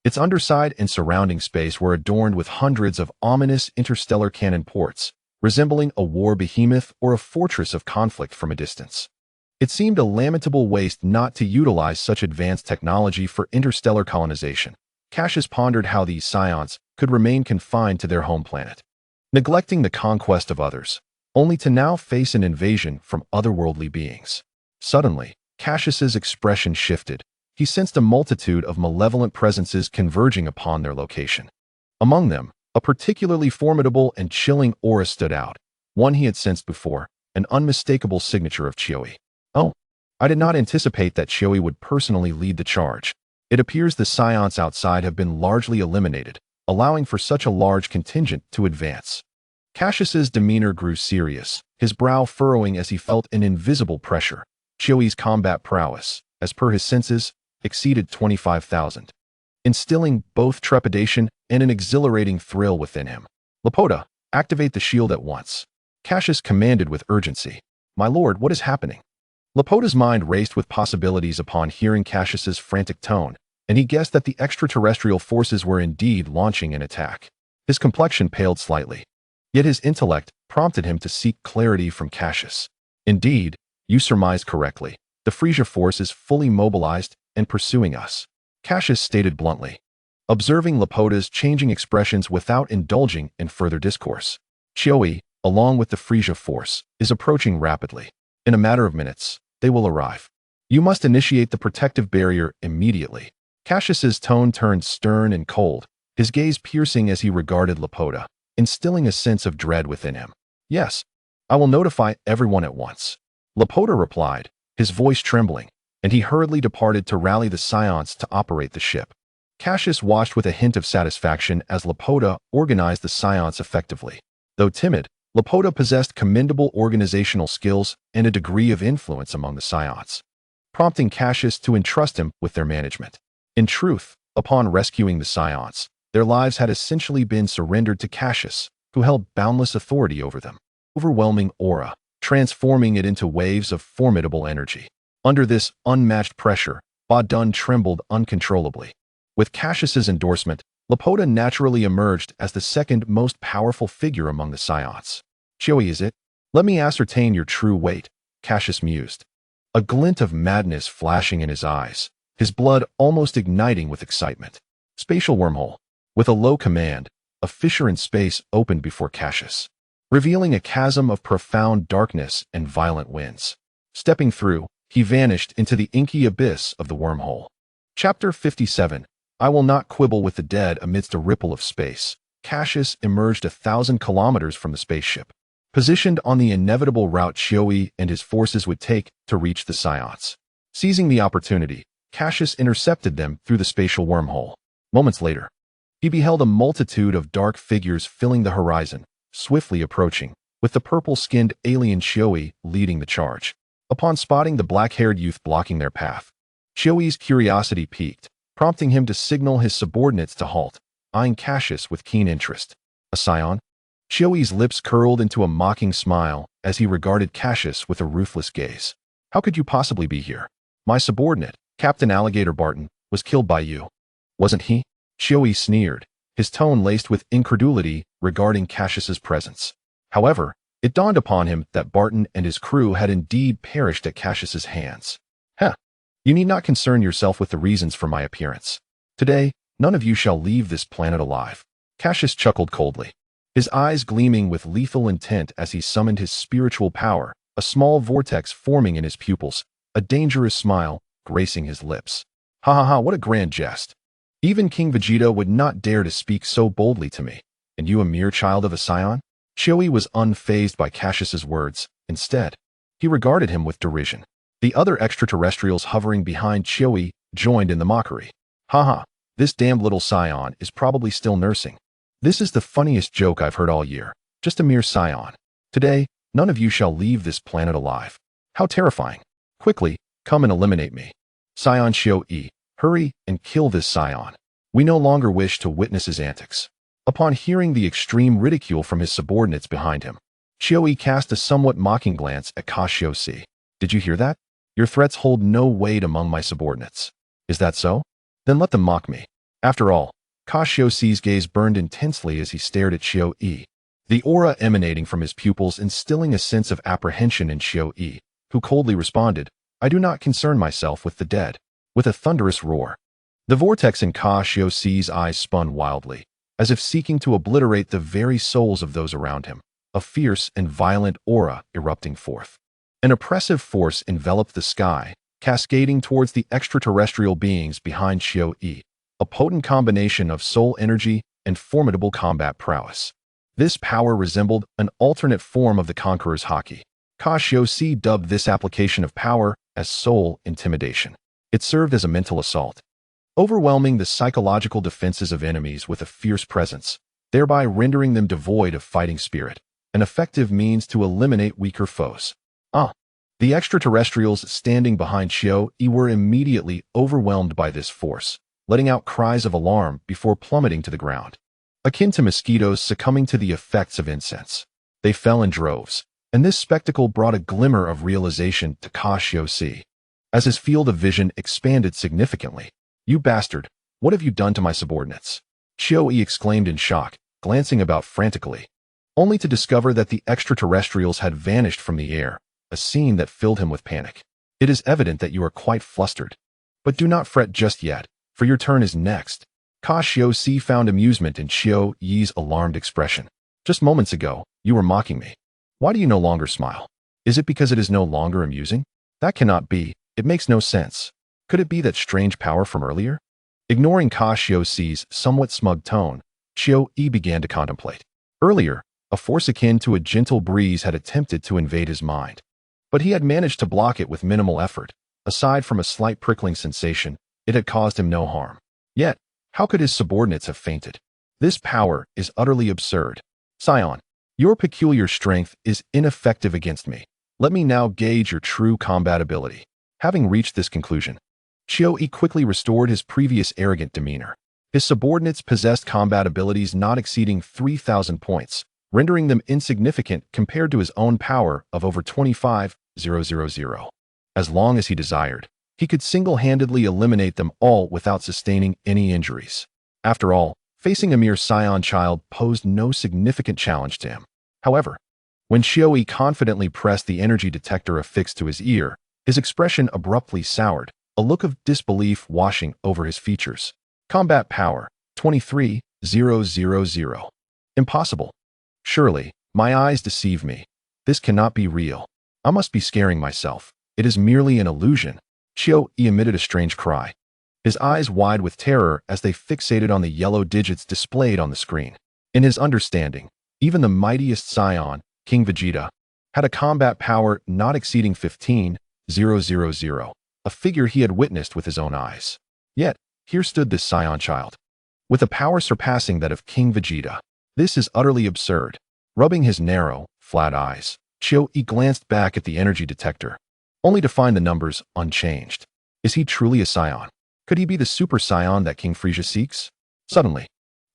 Its underside and surrounding space were adorned with hundreds of ominous interstellar cannon ports, resembling a war behemoth or a fortress of conflict from a distance. It seemed a lamentable waste not to utilize such advanced technology for interstellar colonization. Cassius pondered how these Scions could remain confined to their home planet, neglecting the conquest of others, only to now face an invasion from otherworldly beings. Suddenly, Cassius's expression shifted. He sensed a multitude of malevolent presences converging upon their location. Among them, a particularly formidable and chilling aura stood out, one he had sensed before, an unmistakable signature of Chioi. Oh, I did not anticipate that Chioi would personally lead the charge. It appears the Scions outside have been largely eliminated, allowing for such a large contingent to advance. Cassius's demeanor grew serious, his brow furrowing as he felt an invisible pressure. Chioi's combat prowess, as per his senses, exceeded 25,000, instilling both trepidation and an exhilarating thrill within him. Laporta, activate the shield at once. Cassius commanded with urgency. My lord, what is happening? Laporta's mind raced with possibilities upon hearing Cassius's frantic tone, and he guessed that the extraterrestrial forces were indeed launching an attack. His complexion paled slightly, yet his intellect prompted him to seek clarity from Cassius. Indeed, you surmised correctly. The Frieza force is fully mobilized and pursuing us, Cassius stated bluntly, observing Laporta's changing expressions without indulging in further discourse. Chioi, along with the Frieza force, is approaching rapidly. In a matter of minutes, they will arrive. You must initiate the protective barrier immediately. Cassius's tone turned stern and cold, his gaze piercing as he regarded Laporta, instilling a sense of dread within him. Yes, I will notify everyone at once. Laporta replied, his voice trembling, and he hurriedly departed to rally the Scions to operate the ship. Cassius watched with a hint of satisfaction as Laporta organized the Scions effectively. Though timid, Laporta possessed commendable organizational skills and a degree of influence among the Scions, prompting Cassius to entrust him with their management. In truth, upon rescuing the Scions, their lives had essentially been surrendered to Cassius, who held boundless authority over them. Overwhelming aura, transforming it into waves of formidable energy. Under this unmatched pressure, Ba-Dun trembled uncontrollably. With Cassius's endorsement, Laporta naturally emerged as the second most powerful figure among the Scions. Chioi, is it? Let me ascertain your true weight, Cassius mused, a glint of madness flashing in his eyes, his blood almost igniting with excitement. Spatial wormhole. With a low command, a fissure in space opened before Cassius, revealing a chasm of profound darkness and violent winds. Stepping through, he vanished into the inky abyss of the wormhole. Chapter 57. I will not quibble with the dead amidst a ripple of space. Cassius emerged 1,000 kilometers from the spaceship, positioned on the inevitable route Chioi and his forces would take to reach the Scions. Seizing the opportunity, Cassius intercepted them through the spatial wormhole. Moments later, he beheld a multitude of dark figures filling the horizon, swiftly approaching, with the purple-skinned alien Chioi leading the charge. Upon spotting the black-haired youth blocking their path, Chioi's curiosity piqued, prompting him to signal his subordinates to halt, eyeing Cassius with keen interest. A Scion? Chioi's lips curled into a mocking smile as he regarded Cassius with a ruthless gaze. How could you possibly be here? My subordinate, Captain Alligator Barton, was killed by you. Wasn't he? Chioi sneered, his tone laced with incredulity regarding Cassius's presence. However, it dawned upon him that Barton and his crew had indeed perished at Cassius's hands. Heh, You need not concern yourself with the reasons for my appearance. Today, none of you shall leave this planet alive." Cassius chuckled coldly, his eyes gleaming with lethal intent as he summoned his spiritual power, a small vortex forming in his pupils, a dangerous smile gracing his lips. "Ha ha ha, what a grand jest. Even King Vegeta would not dare to speak so boldly to me, and you a mere child of a Saiyan?" Choi was unfazed by Cassius's words. Instead, he regarded him with derision. The other extraterrestrials hovering behind Choi joined in the mockery. "Ha ha, this damned little Saiyan is probably still nursing. This is the funniest joke I've heard all year. Just a mere Saiyan. Today, none of you shall leave this planet alive. How terrifying. Quickly, come and eliminate me. Saiyan Choi, hurry and kill this Saiyan. We no longer wish to witness his antics." Upon hearing the extreme ridicule from his subordinates behind him, Choi cast a somewhat mocking glance at Cassius. "Did you hear that? Your threats hold no weight among my subordinates. Is that so? Then let them mock me." After all, Cassius's gaze burned intensely as he stared at Choi, the aura emanating from his pupils instilling a sense of apprehension in Choi, who coldly responded, "I do not concern myself with the dead." With a thunderous roar, the vortex in Cassius's eyes spun wildly, as if seeking to obliterate the very souls of those around him, a fierce and violent aura erupting forth. An oppressive force enveloped the sky, cascading towards the extraterrestrial beings behind Choi, a potent combination of soul energy and formidable combat prowess. This power resembled an alternate form of the Conqueror's Haki. Cassius dubbed this application of power as soul intimidation. It served as a mental assault, overwhelming the psychological defenses of enemies with a fierce presence, thereby rendering them devoid of fighting spirit, an effective means to eliminate weaker foes. The extraterrestrials standing behind Choi were immediately overwhelmed by this force, letting out cries of alarm before plummeting to the ground. Akin to mosquitoes succumbing to the effects of incense, they fell in droves, and this spectacle brought a glimmer of realization to Cassius, as his field of vision expanded significantly. "You bastard, what have you done to my subordinates?" Choi exclaimed in shock, glancing about frantically, only to discover that the extraterrestrials had vanished from the air, a scene that filled him with panic. "It is evident that you are quite flustered. But do not fret just yet, for your turn is next." Cassius found amusement in Choi's alarmed expression. "Just moments ago, you were mocking me. Why do you no longer smile? Is it because it is no longer amusing? That cannot be. It makes no sense. Could it be that strange power from earlier?" Ignoring Cassius's somewhat smug tone, Choi began to contemplate. Earlier, a force akin to a gentle breeze had attempted to invade his mind, but he had managed to block it with minimal effort. Aside from a slight prickling sensation, it had caused him no harm. Yet, how could his subordinates have fainted? This power is utterly absurd. "Saiyan, your peculiar strength is ineffective against me. Let me now gauge your true combat ability." Having reached this conclusion, Choi quickly restored his previous arrogant demeanor. His subordinates possessed combat abilities not exceeding 3,000 points, rendering them insignificant compared to his own power of over 25,000. As long as he desired, he could single-handedly eliminate them all without sustaining any injuries. After all, facing a mere Saiyan child posed no significant challenge to him. However, when Choi confidently pressed the energy detector affixed to his ear, his expression abruptly soured, a look of disbelief washing over his features. "Combat power, 23,000. Impossible. Surely, my eyes deceive me. This cannot be real. I must be scaring myself. It is merely an illusion." Choi emitted a strange cry, his eyes wide with terror as they fixated on the yellow digits displayed on the screen. In his understanding, even the mightiest Saiyan, King Vegeta, had a combat power not exceeding 15,000, a figure he had witnessed with his own eyes. Yet, here stood this Saiyan child, with a power surpassing that of King Vegeta. This is utterly absurd. Rubbing his narrow, flat eyes, Choi glanced back at the energy detector, only to find the numbers unchanged. Is he truly a Saiyan? Could he be the Super Saiyan that King Frieza seeks? Suddenly,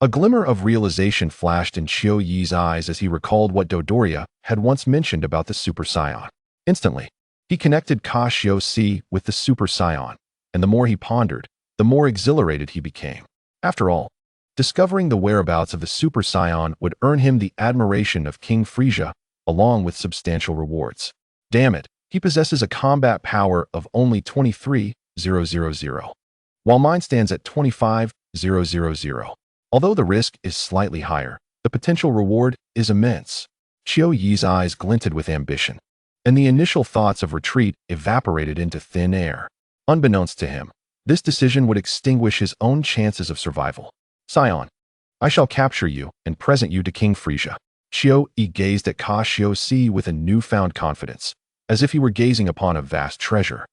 a glimmer of realization flashed in Choi's eyes as he recalled what Dodoria had once mentioned about the Super Saiyan. Instantly, he connected Cassius with the Super Saiyan, and the more he pondered, the more exhilarated he became. After all, discovering the whereabouts of the Super Saiyan would earn him the admiration of King Frieza, along with substantial rewards. Damn it, he possesses a combat power of only 23,000. while mine stands at 25,000. Although the risk is slightly higher, the potential reward is immense. Qiu Yi's eyes glinted with ambition, and the initial thoughts of retreat evaporated into thin air. Unbeknownst to him, this decision would extinguish his own chances of survival. Saiyan, I shall capture you and present you to King Frieza. Qiu Yi gazed at Cassius with a newfound confidence, as if he were gazing upon a vast treasure.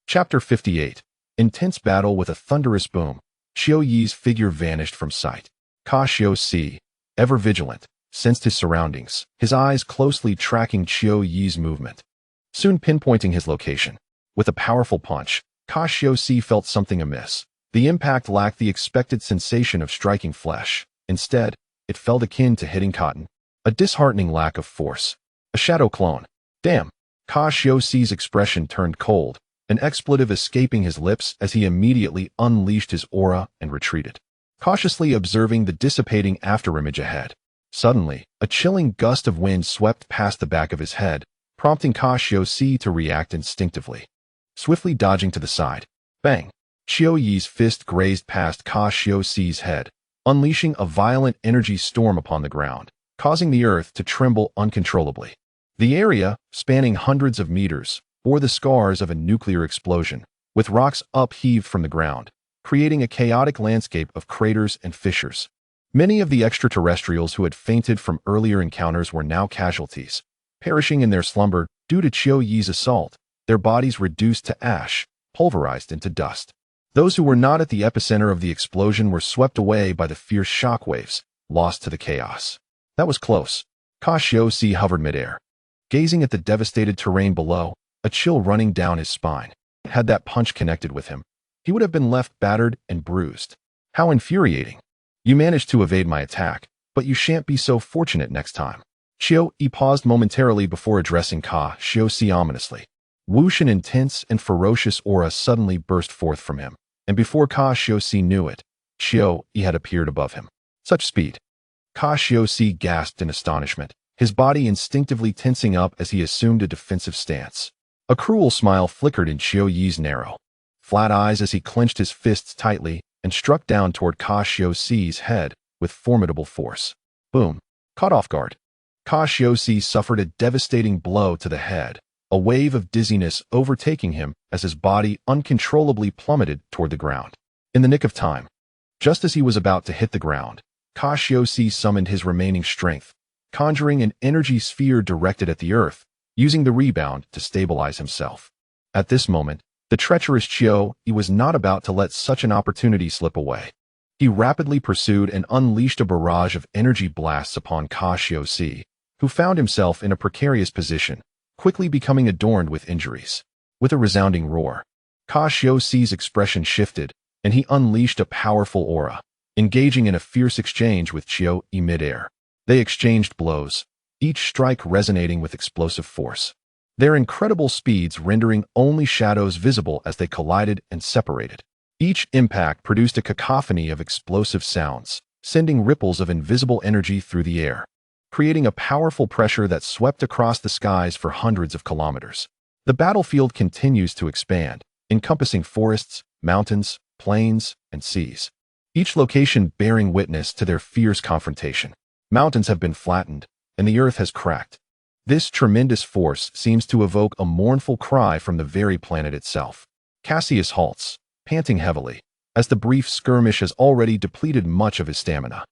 Chapter 58. Intense battle with a thunderous boom. Qiu Yi's figure vanished from sight. Cassius, ever vigilant, sensed his surroundings, his eyes closely tracking Qiu Yi's movement, soon pinpointing his location. With a powerful punch, Cassius felt something amiss. The impact lacked the expected sensation of striking flesh. Instead, it felt akin to hitting cotton. A disheartening lack of force. A shadow clone. Damn. Cassius's expression turned cold, an expletive escaping his lips as he immediately unleashed his aura and retreated, cautiously observing the dissipating afterimage ahead. Suddenly, a chilling gust of wind swept past the back of his head, prompting Cassius to react instinctively. Swiftly dodging to the side. Bang! Qiu Yi's fist grazed past Cassius's head, unleashing a violent energy storm upon the ground, causing the earth to tremble uncontrollably. The area, spanning hundreds of meters, bore the scars of a nuclear explosion, with rocks upheaved from the ground, creating a chaotic landscape of craters and fissures. Many of the extraterrestrials who had fainted from earlier encounters were now casualties, perishing in their slumber due to Qiu Yi's assault, their bodies reduced to ash, pulverized into dust. Those who were not at the epicenter of the explosion were swept away by the fierce shockwaves, lost to the chaos. That was close. Cassius hovered midair, gazing at the devastated terrain below, a chill running down his spine. Had that punch connected with him, he would have been left battered and bruised. How infuriating. You managed to evade my attack, but you shan't be so fortunate next time. Qiu Yi paused momentarily before addressing Cassius ominously. Whoosh, an intense and ferocious aura suddenly burst forth from him, and before Cassius knew it, Qiu Yi had appeared above him. Such speed. Cassius gasped in astonishment, his body instinctively tensing up as he assumed a defensive stance. A cruel smile flickered in Qiu Yi's narrow, flat eyes as he clenched his fists tightly and struck down toward Cassius's head with formidable force. Boom. Caught off guard, Cassius suffered a devastating blow to the head, a wave of dizziness overtaking him as his body uncontrollably plummeted toward the ground. In the nick of time, just as he was about to hit the ground, Cassius summoned his remaining strength, conjuring an energy sphere directed at the earth, using the rebound to stabilize himself. At this moment, the treacherous Qiu Yi was not about to let such an opportunity slip away. He rapidly pursued and unleashed a barrage of energy blasts upon Cassius, who found himself in a precarious position, quickly becoming adorned with injuries. With a resounding roar, Cassius's expression shifted, and he unleashed a powerful aura, engaging in a fierce exchange with Qiu Yi midair. They exchanged blows, each strike resonating with explosive force, their incredible speeds rendering only shadows visible as they collided and separated. Each impact produced a cacophony of explosive sounds, sending ripples of invisible energy through the air, creating a powerful pressure that swept across the skies for hundreds of kilometers. The battlefield continues to expand, encompassing forests, mountains, plains, and seas, each location bearing witness to their fierce confrontation. Mountains have been flattened, and the earth has cracked. This tremendous force seems to evoke a mournful cry from the very planet itself. Cassius halts, panting heavily, as the brief skirmish has already depleted much of his stamina.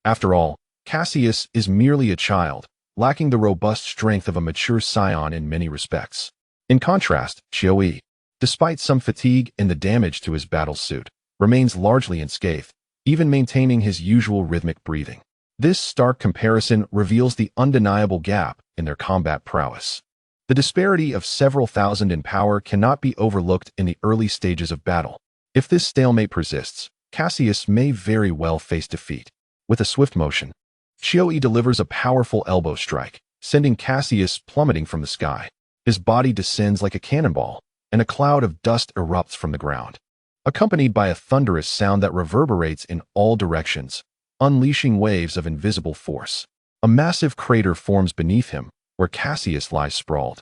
After all, Cassius is merely a child, lacking the robust strength of a mature Saiyan in many respects. In contrast, Qiu Yi, despite some fatigue and the damage to his battle suit, remains largely unscathed, even maintaining his usual rhythmic breathing. This stark comparison reveals the undeniable gap in their combat prowess. The disparity of several thousand in power cannot be overlooked in the early stages of battle. If this stalemate persists, Cassius may very well face defeat. With a swift motion, Qiu Yi delivers a powerful elbow strike, sending Cassius plummeting from the sky. His body descends like a cannonball, and a cloud of dust erupts from the ground, accompanied by a thunderous sound that reverberates in all directions, unleashing waves of invisible force. A massive crater forms beneath him, where Cassius lies sprawled,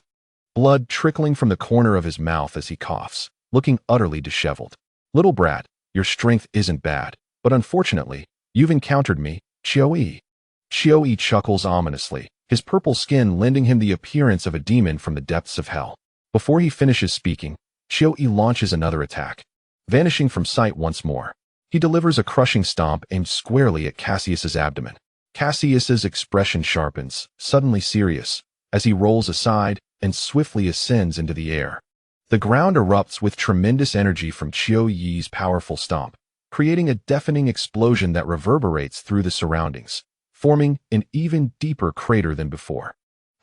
blood trickling from the corner of his mouth as he coughs. looking utterly disheveled. "Little brat, your strength isn't bad, but unfortunately, you've encountered me, Chiao-E." Chiao-E chuckles ominously, his purple skin lending him the appearance of a demon from the depths of hell. Before he finishes speaking, Chiao-E launches another attack. Vanishing from sight once more, he delivers a crushing stomp aimed squarely at Cassius's abdomen. Cassius's expression sharpens, suddenly serious, as he rolls aside and swiftly ascends into the air. The ground erupts with tremendous energy from Chiao-Yi's powerful stomp, creating a deafening explosion that reverberates through the surroundings, forming an even deeper crater than before.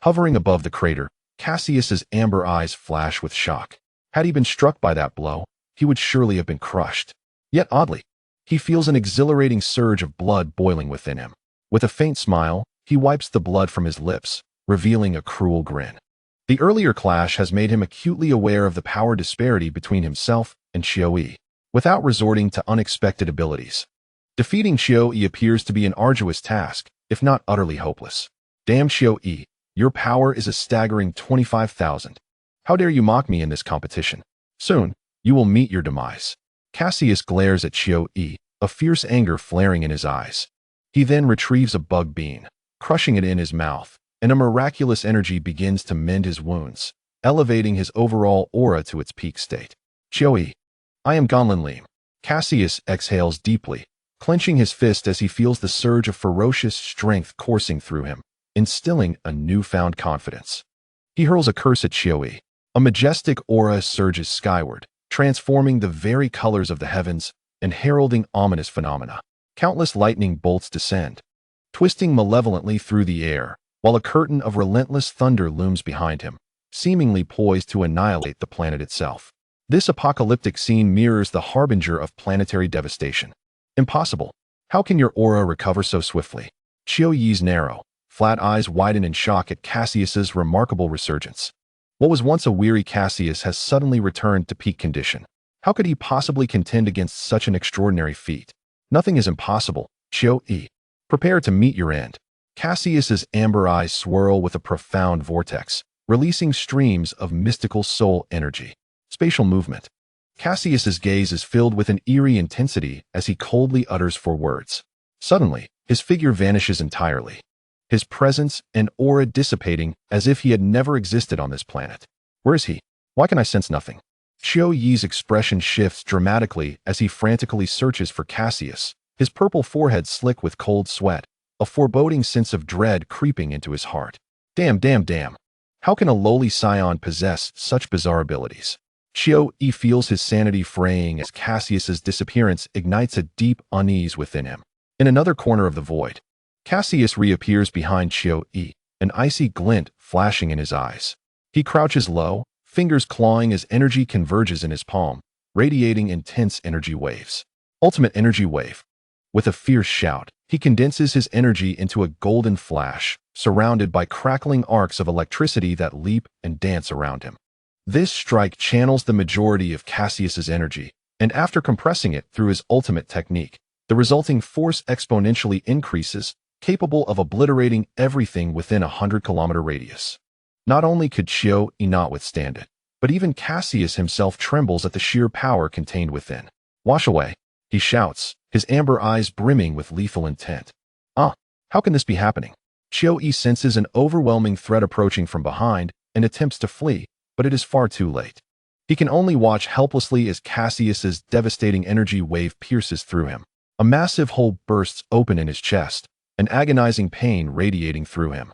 Hovering above the crater, Cassius's amber eyes flash with shock. Had he been struck by that blow, he would surely have been crushed. Yet oddly, he feels an exhilarating surge of blood boiling within him. With a faint smile, he wipes the blood from his lips, revealing a cruel grin. The earlier clash has made him acutely aware of the power disparity between himself and Chiao-E, without resorting to unexpected abilities. Defeating Chiao-E appears to be an arduous task, if not utterly hopeless. "Damn Chiao-E, your power is a staggering 25,000. How dare you mock me in this competition? Soon, you will meet your demise." Cassius glares at Chiao-E, a fierce anger flaring in his eyes. He then retrieves a bug bean, crushing it in his mouth, and a miraculous energy begins to mend his wounds, elevating his overall aura to its peak state. "Chiao-E, I am Ganlin. Cassius exhales deeply, clenching his fist as he feels the surge of ferocious strength coursing through him, instilling a newfound confidence. He hurls a curse at Chiao-E. A majestic aura surges skyward, transforming the very colors of the heavens and heralding ominous phenomena. Countless lightning bolts descend, twisting malevolently through the air, while a curtain of relentless thunder looms behind him, seemingly poised to annihilate the planet itself. This apocalyptic scene mirrors the harbinger of planetary devastation. "Impossible. How can your aura recover so swiftly?" Chiao-Yi's narrow, flat eyes widen in shock at Cassius's remarkable resurgence. What was once a weary Cassius has suddenly returned to peak condition. How could he possibly contend against such an extraordinary feat? "Nothing is impossible, Chiao-E. Prepare to meet your end." Cassius's amber eyes swirl with a profound vortex, releasing streams of mystical soul energy. Spatial movement. Cassius's gaze is filled with an eerie intensity as he coldly utters 4 words. Suddenly, his figure vanishes entirely, his presence and aura dissipating as if he had never existed on this planet. "Where is he? Why can I sense nothing?" Chiao-Yi's expression shifts dramatically as he frantically searches for Cassius, his purple forehead slick with cold sweat, a foreboding sense of dread creeping into his heart. Damn. How can a lowly Saiyan possess such bizarre abilities? Chiao-E feels his sanity fraying as Cassius's disappearance ignites a deep unease within him. In another corner of the void, Cassius reappears behind Chiao-E, an icy glint flashing in his eyes. He crouches low, fingers clawing as energy converges in his palm, radiating intense energy waves. Ultimate energy wave. With a fierce shout, he condenses his energy into a golden flash, surrounded by crackling arcs of electricity that leap and dance around him. This strike channels the majority of Cassius's energy, and after compressing it through his ultimate technique, the resulting force exponentially increases, capable of obliterating everything within a 100-kilometer radius. Not only could Chiao-E not withstand it, but even Cassius himself trembles at the sheer power contained within. "Wash away," he shouts, his amber eyes brimming with lethal intent. How can this be happening? Chiao-E senses an overwhelming threat approaching from behind and attempts to flee, but it is far too late. He can only watch helplessly as Cassius's devastating energy wave pierces through him. A massive hole bursts open in his chest, an agonizing pain radiating through him,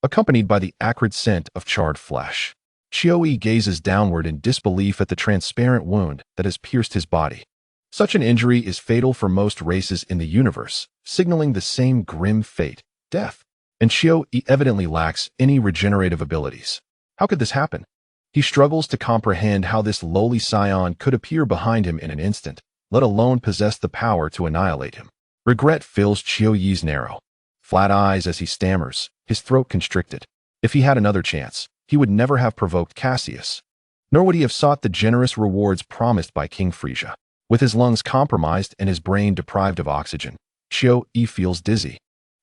accompanied by the acrid scent of charred flesh. Chiao-E gazes downward in disbelief at the transparent wound that has pierced his body. Such an injury is fatal for most races in the universe, signaling the same grim fate, death. And Chiao-E evidently lacks any regenerative abilities. How could this happen? He struggles to comprehend how this lowly Saiyan could appear behind him in an instant, let alone possess the power to annihilate him. Regret fills Chiao-Yi's narrow, flat eyes as he stammers, his throat constricted. If he had another chance, he would never have provoked Cassius, nor would he have sought the generous rewards promised by King Frieza. With his lungs compromised and his brain deprived of oxygen, Chiao-E feels dizzy,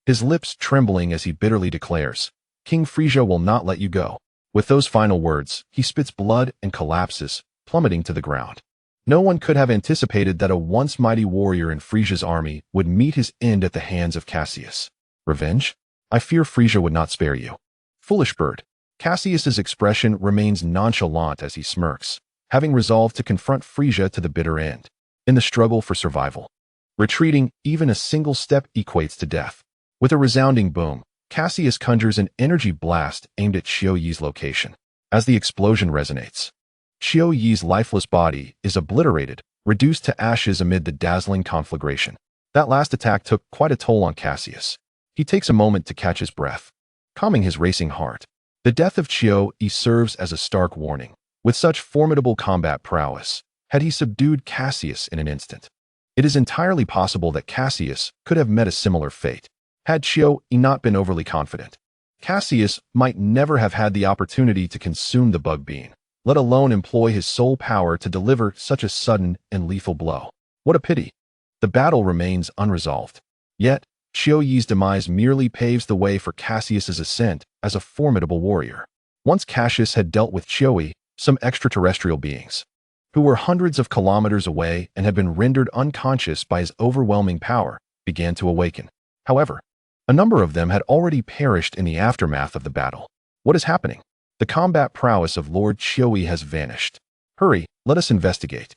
his lips trembling as he bitterly declares, "King Frieza will not let you go." With those final words, he spits blood and collapses, plummeting to the ground. No one could have anticipated that a once mighty warrior in Frieza's army would meet his end at the hands of Cassius. Revenge? I fear Frieza would not spare you. Foolish bird. Cassius's expression remains nonchalant as he smirks, having resolved to confront Frieza to the bitter end. In the struggle for survival, retreating even a single step equates to death. With a resounding boom, Cassius conjures an energy blast aimed at Xiao Yi's location. As the explosion resonates, Xiao Yi's lifeless body is obliterated, reduced to ashes amid the dazzling conflagration. That last attack took quite a toll on Cassius. He takes a moment to catch his breath, calming his racing heart. The death of Xiao Yi serves as a stark warning. With such formidable combat prowess, had he subdued Cassius in an instant, it is entirely possible that Cassius could have met a similar fate. Had Xiao Yi not been overly confident, Cassius might never have had the opportunity to consume the bug bean, let alone employ his soul power to deliver such a sudden and lethal blow. What a pity. The battle remains unresolved. Yet, Xiao Yi's demise merely paves the way for Cassius's ascent as a formidable warrior. Once Cassius had dealt with Xiao Yi, some extraterrestrial beings, who were hundreds of kilometers away and had been rendered unconscious by his overwhelming power, began to awaken. However, a number of them had already perished in the aftermath of the battle. What is happening? The combat prowess of Lord Xiao Yi has vanished. Hurry, let us investigate.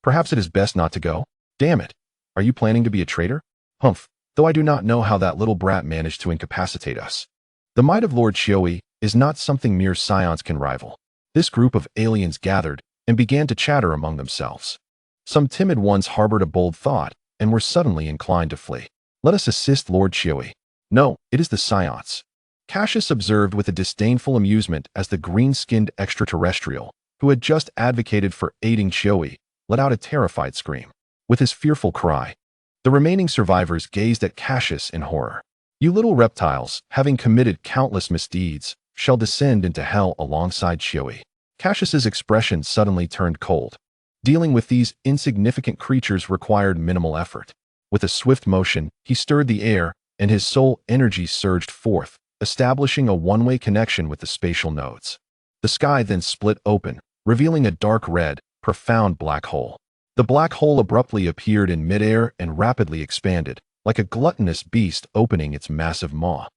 Perhaps it is best not to go? Damn it. Are you planning to be a traitor? Humph, though I do not know how that little brat managed to incapacitate us. The might of Lord Xiao Yi is not something mere Saiyans can rival. This group of aliens gathered and began to chatter among themselves. Some timid ones harbored a bold thought and were suddenly inclined to flee. Let us assist Lord Xiao Yi. No, it is the Saiyans. Cassius observed with a disdainful amusement as the green-skinned extraterrestrial, who had just advocated for aiding Xiao Yi, let out a terrified scream. With his fearful cry, the remaining survivors gazed at Cassius in horror. You little reptiles, having committed countless misdeeds, shall descend into hell alongside Xiao Yi. Cassius's expression suddenly turned cold. Dealing with these insignificant creatures required minimal effort. With a swift motion, he stirred the air, and his soul energy surged forth, establishing a one-way connection with the spatial nodes. The sky then split open, revealing a dark red, profound black hole. The black hole abruptly appeared in midair and rapidly expanded, like a gluttonous beast opening its massive maw,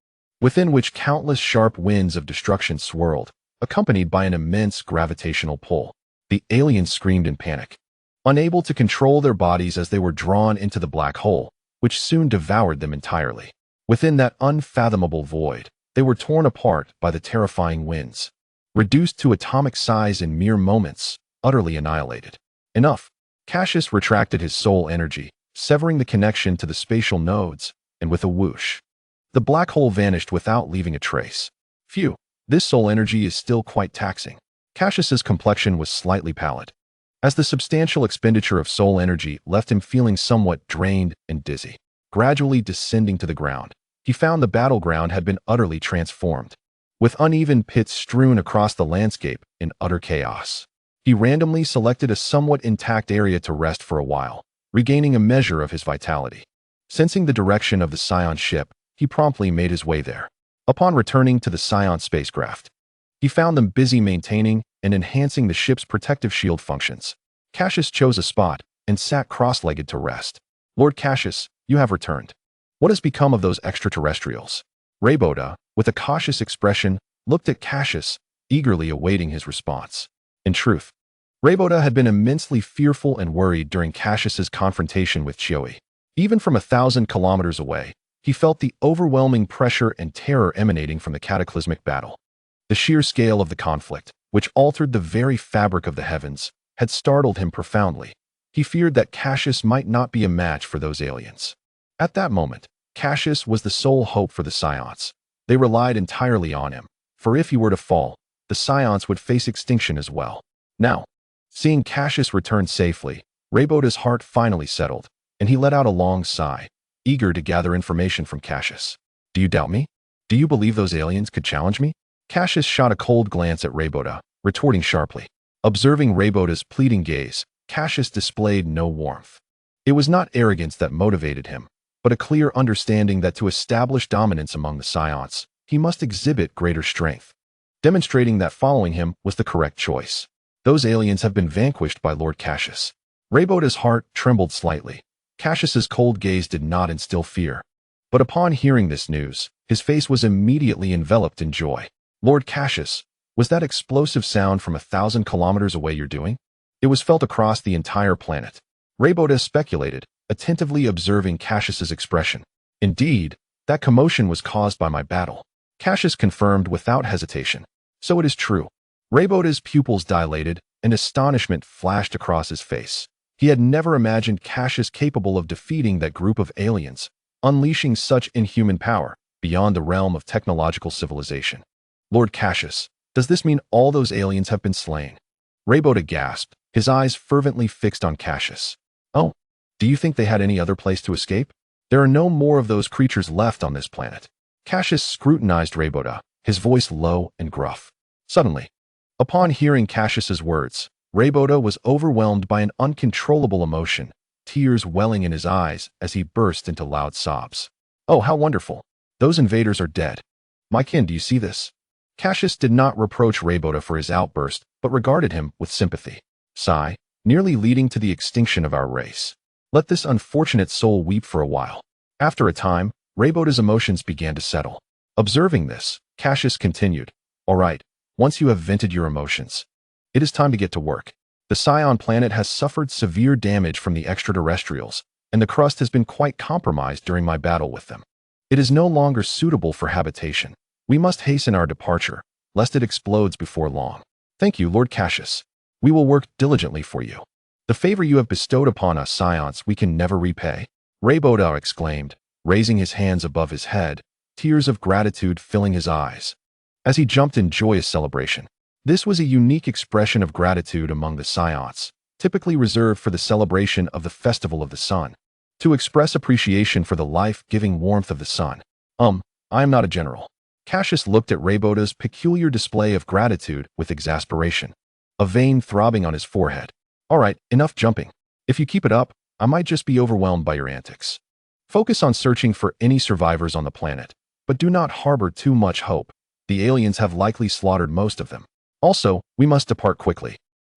within which countless sharp winds of destruction swirled, accompanied by an immense gravitational pull. The aliens screamed in panic, unable to control their bodies as they were drawn into the black hole, which soon devoured them entirely. Within that unfathomable void, they were torn apart by the terrifying winds, reduced to atomic size in mere moments, utterly annihilated. Enough. Cassius retracted his soul energy, severing the connection to the spatial nodes, and with a whoosh, the black hole vanished without leaving a trace. Phew, this soul energy is still quite taxing. Cassius's complexion was slightly pallid, as the substantial expenditure of soul energy left him feeling somewhat drained and dizzy. Gradually descending to the ground, he found the battleground had been utterly transformed, with uneven pits strewn across the landscape in utter chaos. He randomly selected a somewhat intact area to rest for a while, regaining a measure of his vitality. Sensing the direction of the Saiyan ship, he promptly made his way there. Upon returning to the Saiyan spacecraft, he found them busy maintaining and enhancing the ship's protective shield functions. Cassius chose a spot and sat cross-legged to rest. Lord Cassius, you have returned. What has become of those extraterrestrials? Rayboda, with a cautious expression, looked at Cassius, eagerly awaiting his response. In truth, Rayboda had been immensely fearful and worried during Cassius's confrontation with Xiao Yi. Even from 1,000 kilometers away, he felt the overwhelming pressure and terror emanating from the cataclysmic battle. The sheer scale of the conflict, which altered the very fabric of the heavens, had startled him profoundly. He feared that Cassius might not be a match for those aliens. At that moment, Cassius was the sole hope for the Saiyans. They relied entirely on him, for if he were to fall, the Saiyans would face extinction as well. Now, seeing Cassius return safely, Rayboda's heart finally settled, and he let out a long sigh, eager to gather information from Cassius. Do you doubt me? Do you believe those aliens could challenge me? Cassius shot a cold glance at Rayboda, retorting sharply. Observing Rayboda's pleading gaze, Cassius displayed no warmth. It was not arrogance that motivated him, but a clear understanding that to establish dominance among the Saiyans, he must exhibit greater strength, demonstrating that following him was the correct choice. Those aliens have been vanquished by Lord Cassius. Rayboda's heart trembled slightly. Cassius's cold gaze did not instill fear. But upon hearing this news, his face was immediately enveloped in joy. Lord Cassius, was that explosive sound from 1,000 kilometers away you're doing? It was felt across the entire planet. Rayboda speculated, attentively observing Cassius's expression. Indeed, that commotion was caused by my battle. Cassius confirmed without hesitation. So it is true. Rayboda's pupils dilated, and astonishment flashed across his face. He had never imagined Cassius capable of defeating that group of aliens, unleashing such inhuman power beyond the realm of technological civilization. Lord Cassius, does this mean all those aliens have been slain? Rayboda gasped, his eyes fervently fixed on Cassius. Oh, do you think they had any other place to escape? There are no more of those creatures left on this planet. Cassius scrutinized Rayboda, his voice low and gruff. Suddenly, upon hearing Cassius's words, Rayboda was overwhelmed by an uncontrollable emotion, tears welling in his eyes as he burst into loud sobs. Oh, how wonderful! Those invaders are dead. My kin, do you see this? Cassius did not reproach Rayboda for his outburst, but regarded him with sympathy. Sigh, nearly leading to the extinction of our race. Let this unfortunate soul weep for a while. After a time, Rayboda's emotions began to settle. Observing this, Cassius continued, All right, once you have vented your emotions, it is time to get to work. The Saiyan planet has suffered severe damage from the extraterrestrials, and the crust has been quite compromised during my battle with them. It is no longer suitable for habitation. We must hasten our departure, lest it explodes before long. Thank you, Lord Cassius. We will work diligently for you. The favor you have bestowed upon us Saiyans we can never repay. Rayboda exclaimed, raising his hands above his head, tears of gratitude filling his eyes. As he jumped in joyous celebration. This was a unique expression of gratitude among the Saiyans, typically reserved for the celebration of the Festival of the Sun. To express appreciation for the life-giving warmth of the sun. I am not a general. Cassius looked at Rayboda's peculiar display of gratitude with exasperation, a vein throbbing on his forehead. All right, enough jumping. If you keep it up, I might just be overwhelmed by your antics. Focus on searching for any survivors on the planet, but do not harbor too much hope. The aliens have likely slaughtered most of them. Also, we must depart quickly,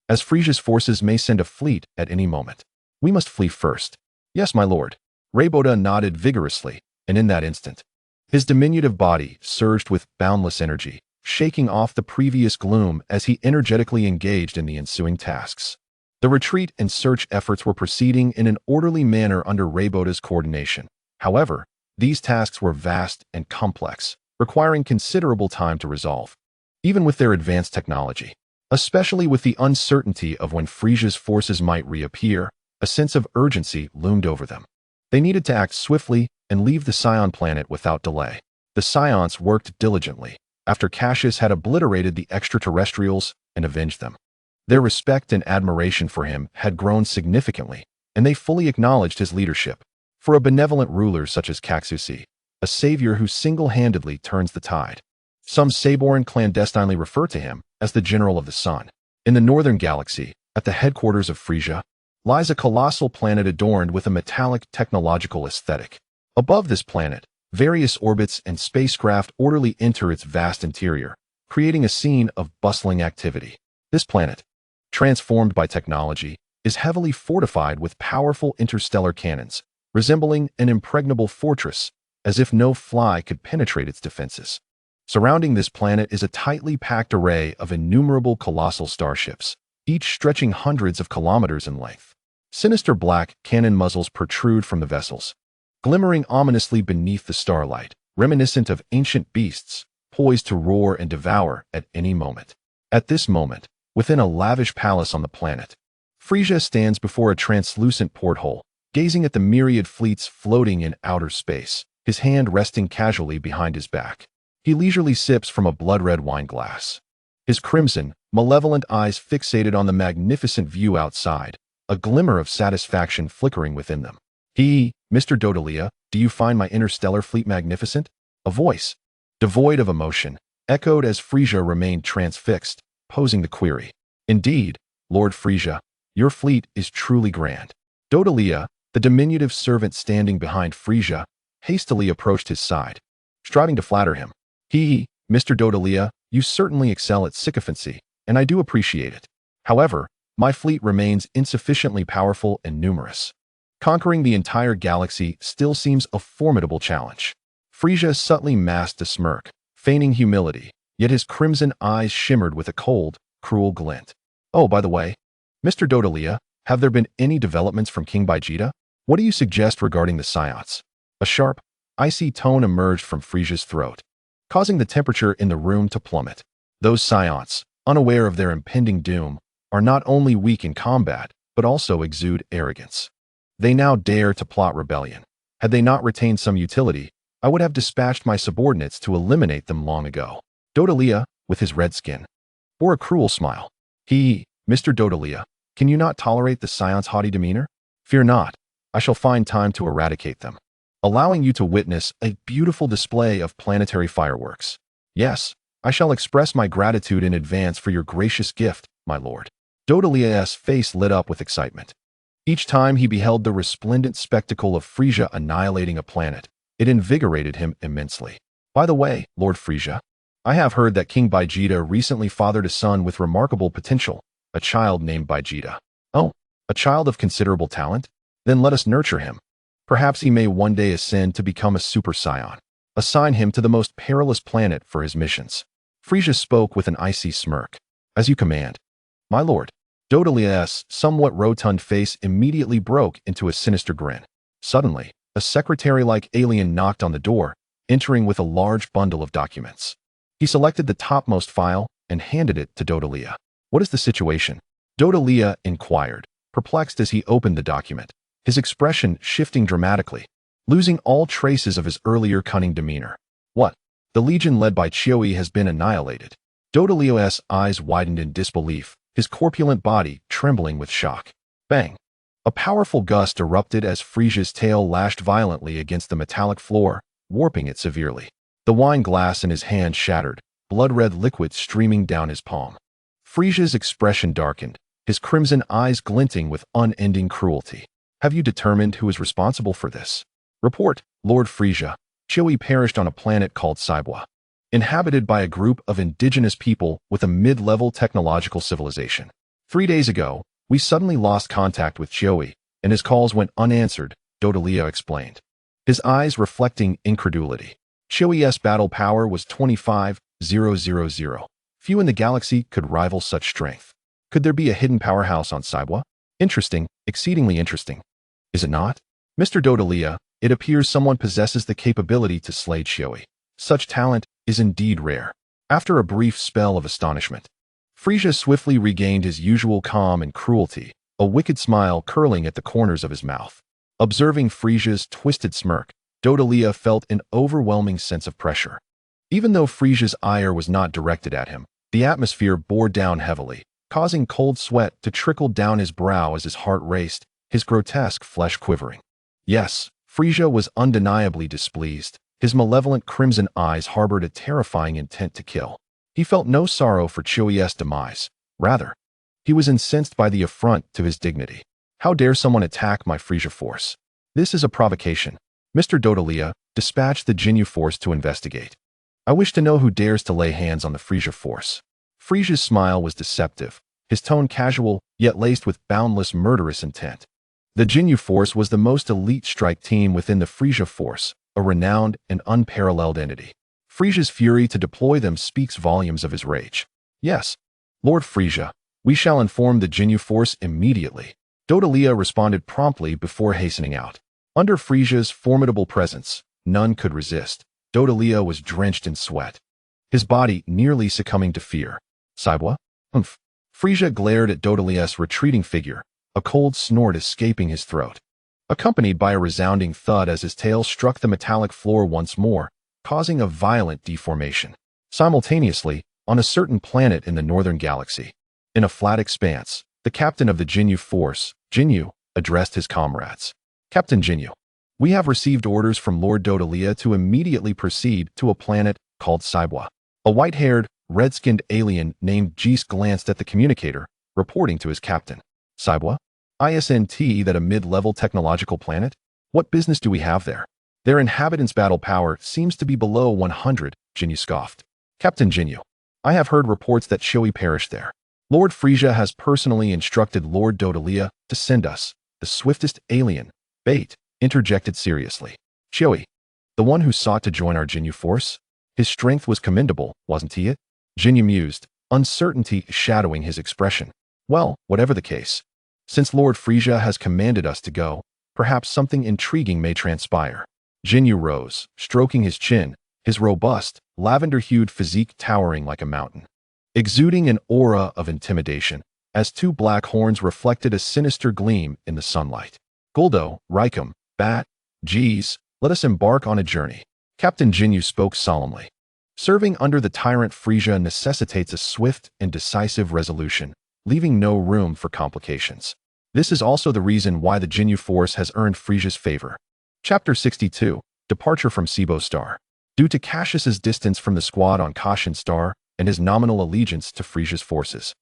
as Frieza's forces may send a fleet at any moment. We must flee first. Yes, my lord. Rayboda nodded vigorously, and in that instant, his diminutive body surged with boundless energy, shaking off the previous gloom as he energetically engaged in the ensuing tasks. The retreat and search efforts were proceeding in an orderly manner under Rayboda's coordination. However, these tasks were vast and complex, requiring considerable time to resolve. Even with their advanced technology, especially with the uncertainty of when Frieza's forces might reappear, a sense of urgency loomed over them. They needed to act swiftly and leave the Saiyan planet without delay. The Saiyans worked diligently, after Cassius had obliterated the extraterrestrials and avenged them. Their respect and admiration for him had grown significantly, and they fully acknowledged his leadership. For a benevolent ruler such as Cassius, a savior who single-handedly turns the tide. Some Saborn clandestinely refer to him as the General of the Sun. In the northern galaxy, at the headquarters of Frieza, lies a colossal planet adorned with a metallic technological aesthetic. Above this planet, various orbits and spacecraft orderly enter its vast interior, creating a scene of bustling activity. This planet, transformed by technology, is heavily fortified with powerful interstellar cannons, resembling an impregnable fortress, as if no fly could penetrate its defenses. Surrounding this planet is a tightly packed array of innumerable colossal starships, each stretching hundreds of kilometers in length. Sinister black cannon muzzles protrude from the vessels, glimmering ominously beneath the starlight, reminiscent of ancient beasts, poised to roar and devour at any moment. At this moment, within a lavish palace on the planet, Frieza stands before a translucent porthole, gazing at the myriad fleets floating in outer space, his hand resting casually behind his back. He leisurely sips from a blood-red wine glass. His crimson, malevolent eyes fixated on the magnificent view outside, a glimmer of satisfaction flickering within them. Mr. Dodalia, do you find my interstellar fleet magnificent? A voice, devoid of emotion, echoed as Frieza remained transfixed, posing the query. Indeed, Lord Frieza, your fleet is truly grand. Dodalia, the diminutive servant standing behind Frieza, hastily approached his side, striving to flatter him. Mr. Dodalia, you certainly excel at sycophancy, and I do appreciate it. However, my fleet remains insufficiently powerful and numerous. Conquering the entire galaxy still seems a formidable challenge. Frieza subtly masked a smirk, feigning humility, yet his crimson eyes shimmered with a cold, cruel glint. Oh, by the way, Mr. Dodalia, have there been any developments from King Vegeta? What do you suggest regarding the Saiyans? A sharp, icy tone emerged from Frieza's throat, causing the temperature in the room to plummet. Those Saiyans, unaware of their impending doom, are not only weak in combat, but also exude arrogance. They now dare to plot rebellion. Had they not retained some utility, I would have dispatched my subordinates to eliminate them long ago. Dodalia, with his red skin, bore a cruel smile. Mr. Dodalia, can you not tolerate the Saiyans' haughty demeanor? Fear not, I shall find time to eradicate them, allowing you to witness a beautiful display of planetary fireworks. Yes, I shall express my gratitude in advance for your gracious gift, my lord. Dodalia's face lit up with excitement. Each time he beheld the resplendent spectacle of Frieza annihilating a planet, it invigorated him immensely. By the way, Lord Frieza, I have heard that King Vegeta recently fathered a son with remarkable potential, a child named Vegeta. Oh, a child of considerable talent? Then let us nurture him. Perhaps he may one day ascend to become a Super Saiyan. Assign him to the most perilous planet for his missions. Frieza spoke with an icy smirk. As you command. My lord. Dodalia's somewhat rotund face immediately broke into a sinister grin. Suddenly, a secretary-like alien knocked on the door, entering with a large bundle of documents. He selected the topmost file and handed it to Dodalia. What is the situation? Dodalia inquired, perplexed as he opened the document, his expression shifting dramatically, losing all traces of his earlier cunning demeanor. What? The legion led by Chioi has been annihilated. Dodalia's eyes widened in disbelief, his corpulent body trembling with shock. Bang! A powerful gust erupted as Frieza's tail lashed violently against the metallic floor, warping it severely. The wine glass in his hand shattered, blood-red liquid streaming down his palm. Frieza's expression darkened, his crimson eyes glinting with unending cruelty. Have you determined who is responsible for this? Report, Lord Frieza. Chioi perished on a planet called Saibwa, inhabited by a group of indigenous people with a mid-level technological civilization. 3 days ago, we suddenly lost contact with Chioi, and his calls went unanswered, Dodalia explained, his eyes reflecting incredulity. Chioi's battle power was 25,000. Few in the galaxy could rival such strength. Could there be a hidden powerhouse on Saibwa? Interesting, exceedingly interesting. Is it not? Mr. Dodalia, it appears someone possesses the capability to slay Chioi. Such talent is indeed rare. After a brief spell of astonishment, Frieza swiftly regained his usual calm and cruelty, a wicked smile curling at the corners of his mouth. Observing Frieza's twisted smirk, Dodalia felt an overwhelming sense of pressure. Even though Frieza's ire was not directed at him, the atmosphere bore down heavily, causing cold sweat to trickle down his brow as his heart raced, his grotesque flesh quivering. Yes, Frieza was undeniably displeased. His malevolent crimson eyes harbored a terrifying intent to kill. He felt no sorrow for Chioi's demise. Rather, he was incensed by the affront to his dignity. How dare someone attack my Frieza force? This is a provocation. Mr. Dodalia, dispatch the Ginyu force to investigate. I wish to know who dares to lay hands on the Frieza force. Frieza's smile was deceptive, his tone casual, yet laced with boundless murderous intent. The Ginyu force was the most elite strike team within the Frieza force, a renowned and unparalleled entity. Frieza's fury to deploy them speaks volumes of his rage. Yes, Lord Frieza, we shall inform the Ginyu force immediately. Dodalia responded promptly before hastening out. Under Frieza's formidable presence, none could resist. Dodalia was drenched in sweat, his body nearly succumbing to fear. Saibwa? Humph. Frieza glared at Dodalia's retreating figure, a cold snort escaping his throat, accompanied by a resounding thud as his tail struck the metallic floor once more, causing a violent deformation. Simultaneously, on a certain planet in the northern galaxy, in a flat expanse, the captain of the Ginyu force, Ginyu, addressed his comrades. Captain Ginyu, we have received orders from Lord Dodalia to immediately proceed to a planet called Saibwa. A white-haired, red-skinned alien named Jees glanced at the communicator, reporting to his captain. Saibwa? ISNT that a mid-level technological planet? What business do we have there? Their inhabitants' battle power seems to be below 100, Ginyu scoffed. Captain Ginyu, I have heard reports that Chioi perished there. Lord Frieza has personally instructed Lord Dodalia to send us the swiftest alien, bait, interjected seriously. Joey, the one who sought to join our Jinyu force? His strength was commendable, wasn't he it? Jinyu mused, uncertainty shadowing his expression. Well, whatever the case, since Lord Frieza has commanded us to go, perhaps something intriguing may transpire. Jinyu rose, stroking his chin, his robust, lavender-hued physique towering like a mountain, exuding an aura of intimidation, as two black horns reflected a sinister gleam in the sunlight. Guldo, Raikum, Bat, geez, let us embark on a journey. Captain Jinyu spoke solemnly. Serving under the tyrant Frieza necessitates a swift and decisive resolution, leaving no room for complications. This is also the reason why the Jinyu force has earned Frieza's favor. Chapter 62, Departure from Sibo Star. Due to Cassius's distance from the squad on Kashin Star and his nominal allegiance to Frieza's forces,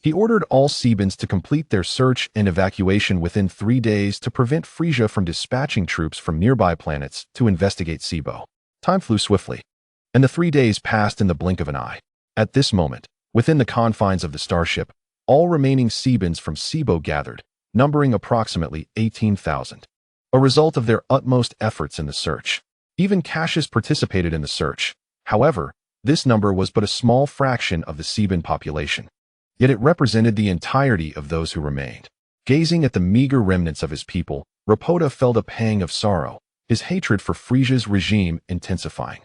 he ordered all Sebans to complete their search and evacuation within 3 days to prevent Frieza from dispatching troops from nearby planets to investigate Sibo. Time flew swiftly, and the 3 days passed in the blink of an eye. At this moment, within the confines of the starship, all remaining Sebans from Sibo gathered, numbering approximately 18,000. A result of their utmost efforts in the search. Even Cassius participated in the search. However, this number was but a small fraction of the Seban population. Yet it represented the entirety of those who remained. Gazing at the meager remnants of his people, Rapota felt a pang of sorrow, his hatred for Frieza's regime intensifying.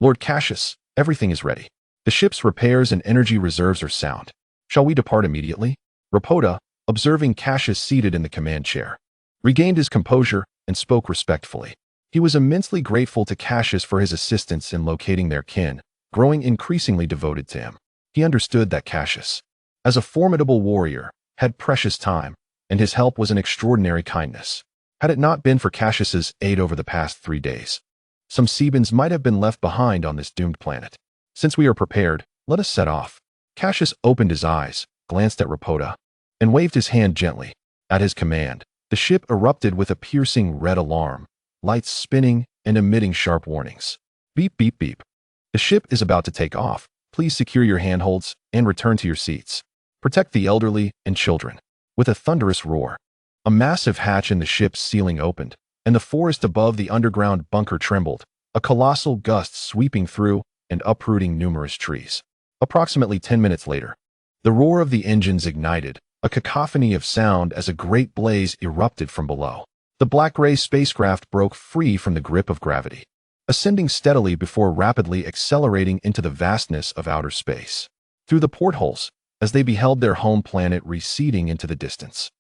Lord Cassius, everything is ready. The ship's repairs and energy reserves are sound. Shall we depart immediately? Rapota, observing Cassius seated in the command chair, regained his composure and spoke respectfully. He was immensely grateful to Cassius for his assistance in locating their kin, growing increasingly devoted to him. He understood that Cassius, as a formidable warrior, had precious time, and his help was an extraordinary kindness. Had it not been for Cassius's aid over the past 3 days, some Sebans might have been left behind on this doomed planet. Since we are prepared, let us set off. Cassius opened his eyes, glanced at Rapota, and waved his hand gently. At his command, the ship erupted with a piercing red alarm, lights spinning and emitting sharp warnings. Beep, beep, beep. The ship is about to take off. Please secure your handholds and return to your seats. Protect the elderly and children. With a thunderous roar, a massive hatch in the ship's ceiling opened, and the forest above the underground bunker trembled, a colossal gust sweeping through and uprooting numerous trees. Approximately 10 minutes later, the roar of the engines ignited, a cacophony of sound as a great blaze erupted from below. The Black Ray spacecraft broke free from the grip of gravity, ascending steadily before rapidly accelerating into the vastness of outer space. Through the portholes, as they beheld their home planet receding into the distance,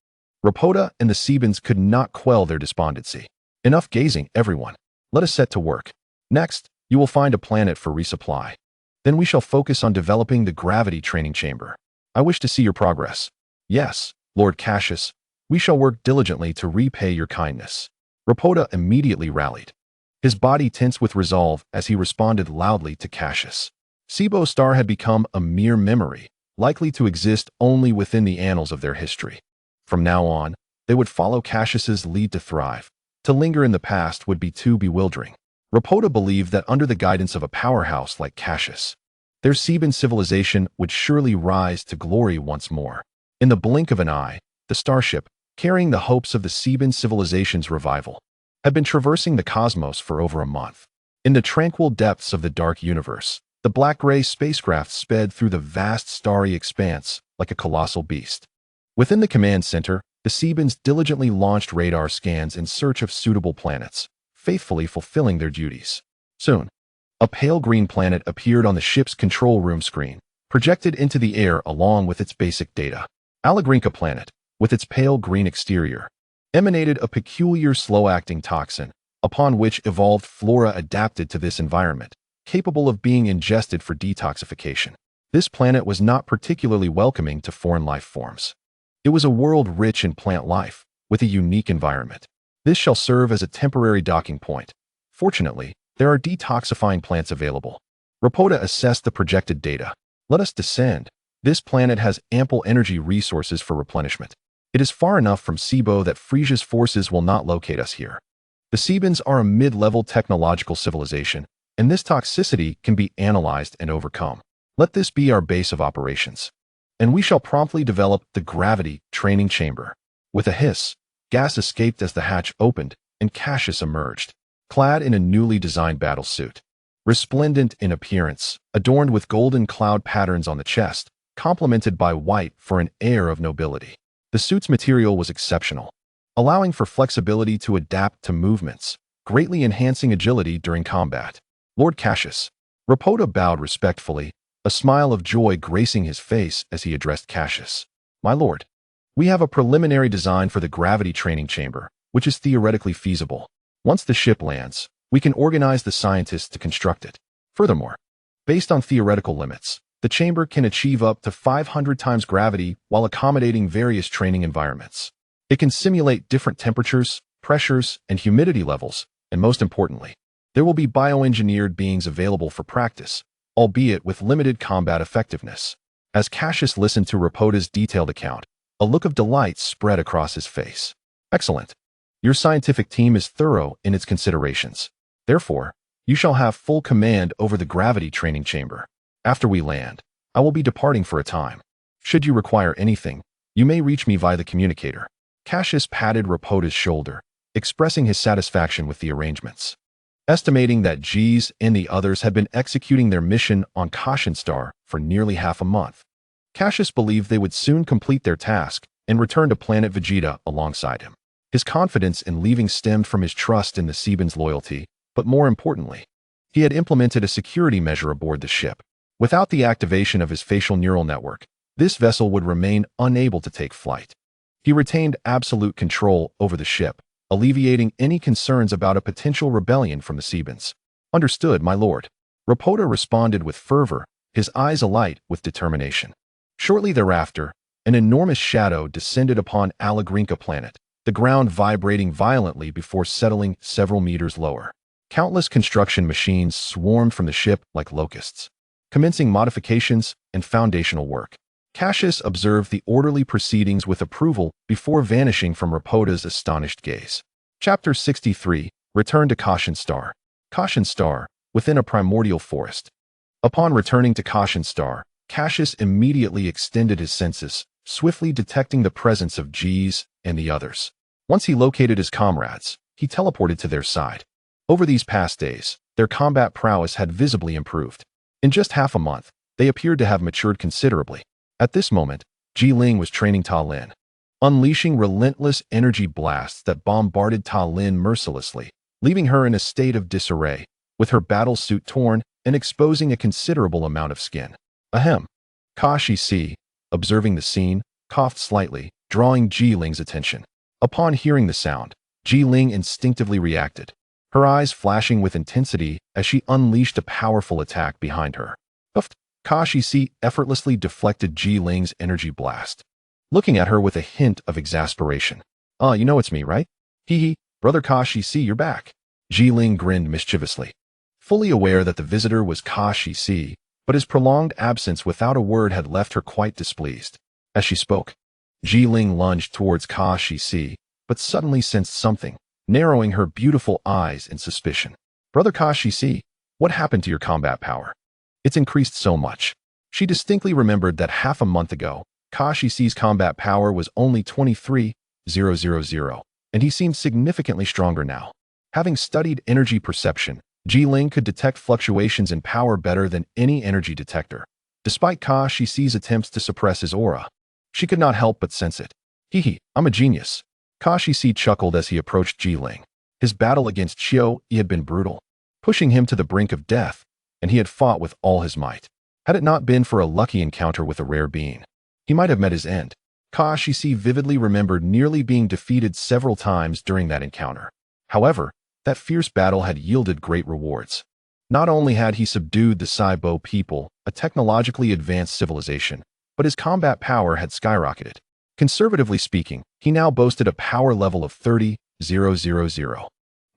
Rapota and the Sebans could not quell their despondency. Enough gazing, everyone. Let us set to work. Next, you will find a planet for resupply. Then we shall focus on developing the gravity training chamber. I wish to see your progress. Yes, Lord Cassius, we shall work diligently to repay your kindness. Rapota immediately rallied, his body tense with resolve as he responded loudly to Cassius. Sibo Star had become a mere memory, likely to exist only within the annals of their history. From now on, they would follow Cassius's lead to thrive. To linger in the past would be too bewildering. Rapota believed that under the guidance of a powerhouse like Cassius, their Seban civilization would surely rise to glory once more. In the blink of an eye, the starship, carrying the hopes of the Seban civilization's revival, had been traversing the cosmos for over a month. In the tranquil depths of the dark universe, the Black Ray spacecraft sped through the vast starry expanse like a colossal beast. Within the command center, the Sebans diligently launched radar scans in search of suitable planets, faithfully fulfilling their duties. Soon, a pale green planet appeared on the ship's control room screen, projected into the air along with its basic data. Allegrinka planet, with its pale green exterior, emanated a peculiar slow-acting toxin, upon which evolved flora adapted to this environment, capable of being ingested for detoxification. This planet was not particularly welcoming to foreign life forms. It was a world rich in plant life, with a unique environment. This shall serve as a temporary docking point. Fortunately, there are detoxifying plants available. Rapota assessed the projected data. Let us descend. This planet has ample energy resources for replenishment. It is far enough from Sibo that Frieza's forces will not locate us here. The Sebans are a mid-level technological civilization, and this toxicity can be analyzed and overcome. Let this be our base of operations. and we shall promptly develop the gravity training chamber. With a hiss, gas escaped as the hatch opened, and Cassius emerged, clad in a newly designed battlesuit. Resplendent in appearance, adorned with golden cloud patterns on the chest, complemented by white for an air of nobility. The suit's material was exceptional, allowing for flexibility to adapt to movements, greatly enhancing agility during combat. Lord Cassius. Rapota bowed respectfully, a smile of joy gracing his face as he addressed Cassius. My lord, we have a preliminary design for the gravity training chamber, which is theoretically feasible. Once the ship lands, we can organize the scientists to construct it. Furthermore, based on theoretical limits, the chamber can achieve up to 500 times gravity while accommodating various training environments. It can simulate different temperatures, pressures, and humidity levels, and most importantly, there will be bioengineered beings available for practice, albeit with limited combat effectiveness. As Cassius listened to Rapota's detailed account, a look of delight spread across his face. Excellent. Your scientific team is thorough in its considerations. Therefore, you shall have full command over the gravity training chamber. After we land, I will be departing for a time. Should you require anything, you may reach me via the communicator. Cassius patted Rapota's shoulder, expressing his satisfaction with the arrangements. Estimating that G's and the others had been executing their mission on Caution Star for nearly half a month, Cassius believed they would soon complete their task and return to Planet Vegeta alongside him. His confidence in leaving stemmed from his trust in the Seaban's loyalty, but more importantly, he had implemented a security measure aboard the ship. Without the activation of his facial neural network, this vessel would remain unable to take flight. He retained absolute control over the ship, alleviating any concerns about a potential rebellion from the Seabans. Understood, my lord. Rapota responded with fervor, his eyes alight with determination. Shortly thereafter, an enormous shadow descended upon Alagrinka planet, the ground vibrating violently before settling several meters lower. Countless construction machines swarmed from the ship like locusts, commencing modifications and foundational work. Cassius observed the orderly proceedings with approval before vanishing from Rapota's astonished gaze. Chapter 63, Return to Caution Star. Caution Star, within a primordial forest. Upon returning to Caution Star, Cassius immediately extended his senses, swiftly detecting the presence of G's and the others. Once he located his comrades, he teleported to their side. Over these past days, their combat prowess had visibly improved. In just half a month, they appeared to have matured considerably. At this moment, Ji Ling was training Ta Lin, unleashing relentless energy blasts that bombarded Ta Lin mercilessly, leaving her in a state of disarray, with her battle suit torn and exposing a considerable amount of skin. Ahem. Cassius, observing the scene, coughed slightly, drawing Ji Ling's attention. Upon hearing the sound, Ji Ling instinctively reacted, her eyes flashing with intensity as she unleashed a powerful attack behind her. Puffed. Cassius effortlessly deflected Ji Ling's energy blast, looking at her with a hint of exasperation. You know it's me, right? Hee, brother Cassius, you're back. Ji Ling grinned mischievously, fully aware that the visitor was Cassius, but his prolonged absence without a word had left her quite displeased. As she spoke, Ji Ling lunged towards Cassius, but suddenly sensed something, narrowing her beautiful eyes in suspicion. Brother Cassius, what happened to your combat power? It's increased so much. She distinctly remembered that half a month ago, Cassius's combat power was only 23,000, and he seemed significantly stronger now. Having studied energy perception, Ji Ling could detect fluctuations in power better than any energy detector. Despite Cassius's attempts to suppress his aura, she could not help but sense it. I'm a genius. Cassius chuckled as he approached Ji Ling. His battle against Xiao had been brutal, pushing him to the brink of death, and he had fought with all his might. Had it not been for a lucky encounter with a rare being, he might have met his end. Cassius vividly remembered nearly being defeated several times during that encounter. However, that fierce battle had yielded great rewards. Not only had he subdued the Saibo people, a technologically advanced civilization, but his combat power had skyrocketed. Conservatively speaking, he now boasted a power level of 30,000.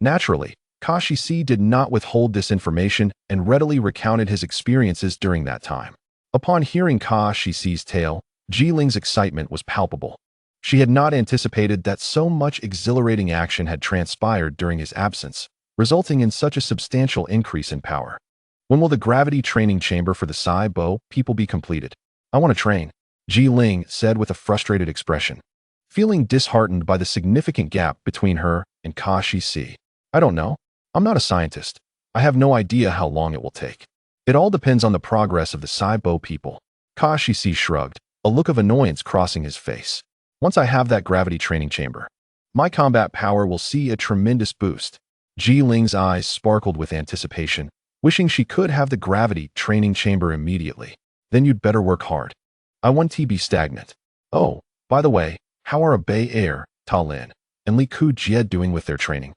Naturally, Cassius did not withhold this information and readily recounted his experiences during that time. Upon hearing Cassius's tale, Ji Ling's excitement was palpable. She had not anticipated that so much exhilarating action had transpired during his absence, resulting in such a substantial increase in power. When will the gravity training chamber for the Saibo people be completed? I want to train. Ji Ling said with a frustrated expression, feeling disheartened by the significant gap between her and Cassius. I don't know. I'm not a scientist. I have no idea how long it will take. It all depends on the progress of the Saibo people. Cassius shrugged, a look of annoyance crossing his face. Once I have that gravity training chamber, my combat power will see a tremendous boost. Ji Ling's eyes sparkled with anticipation, wishing she could have the gravity training chamber immediately. Then you'd better work hard. I want to be stagnant. Oh, by the way, how are Bay Air, Ta Lin, and Li Ku Jie doing with their training?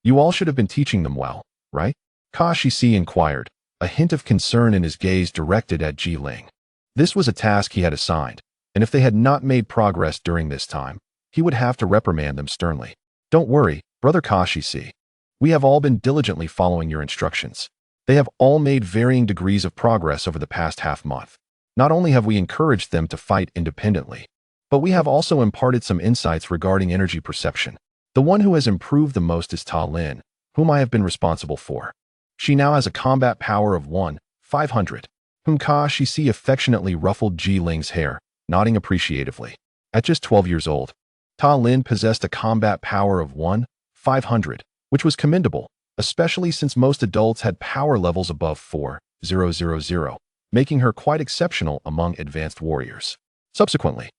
You all should have been teaching them well, right? Cassius inquired, a hint of concern in his gaze directed at Ji Ling. This was a task he had assigned, and if they had not made progress during this time, he would have to reprimand them sternly. Don't worry, Brother Cassius. We have all been diligently following your instructions. They have all made varying degrees of progress over the past half-month. Not only have we encouraged them to fight independently, but we have also imparted some insights regarding energy perception. The one who has improved the most is Ta Lin, whom I have been responsible for. She now has a combat power of 1,500, whom Cassius affectionately ruffled Ji Ling's hair, nodding appreciatively. At just 12 years old, Ta Lin possessed a combat power of 1,500, which was commendable, especially since most adults had power levels above 4,000, making her quite exceptional among advanced warriors. Subsequently,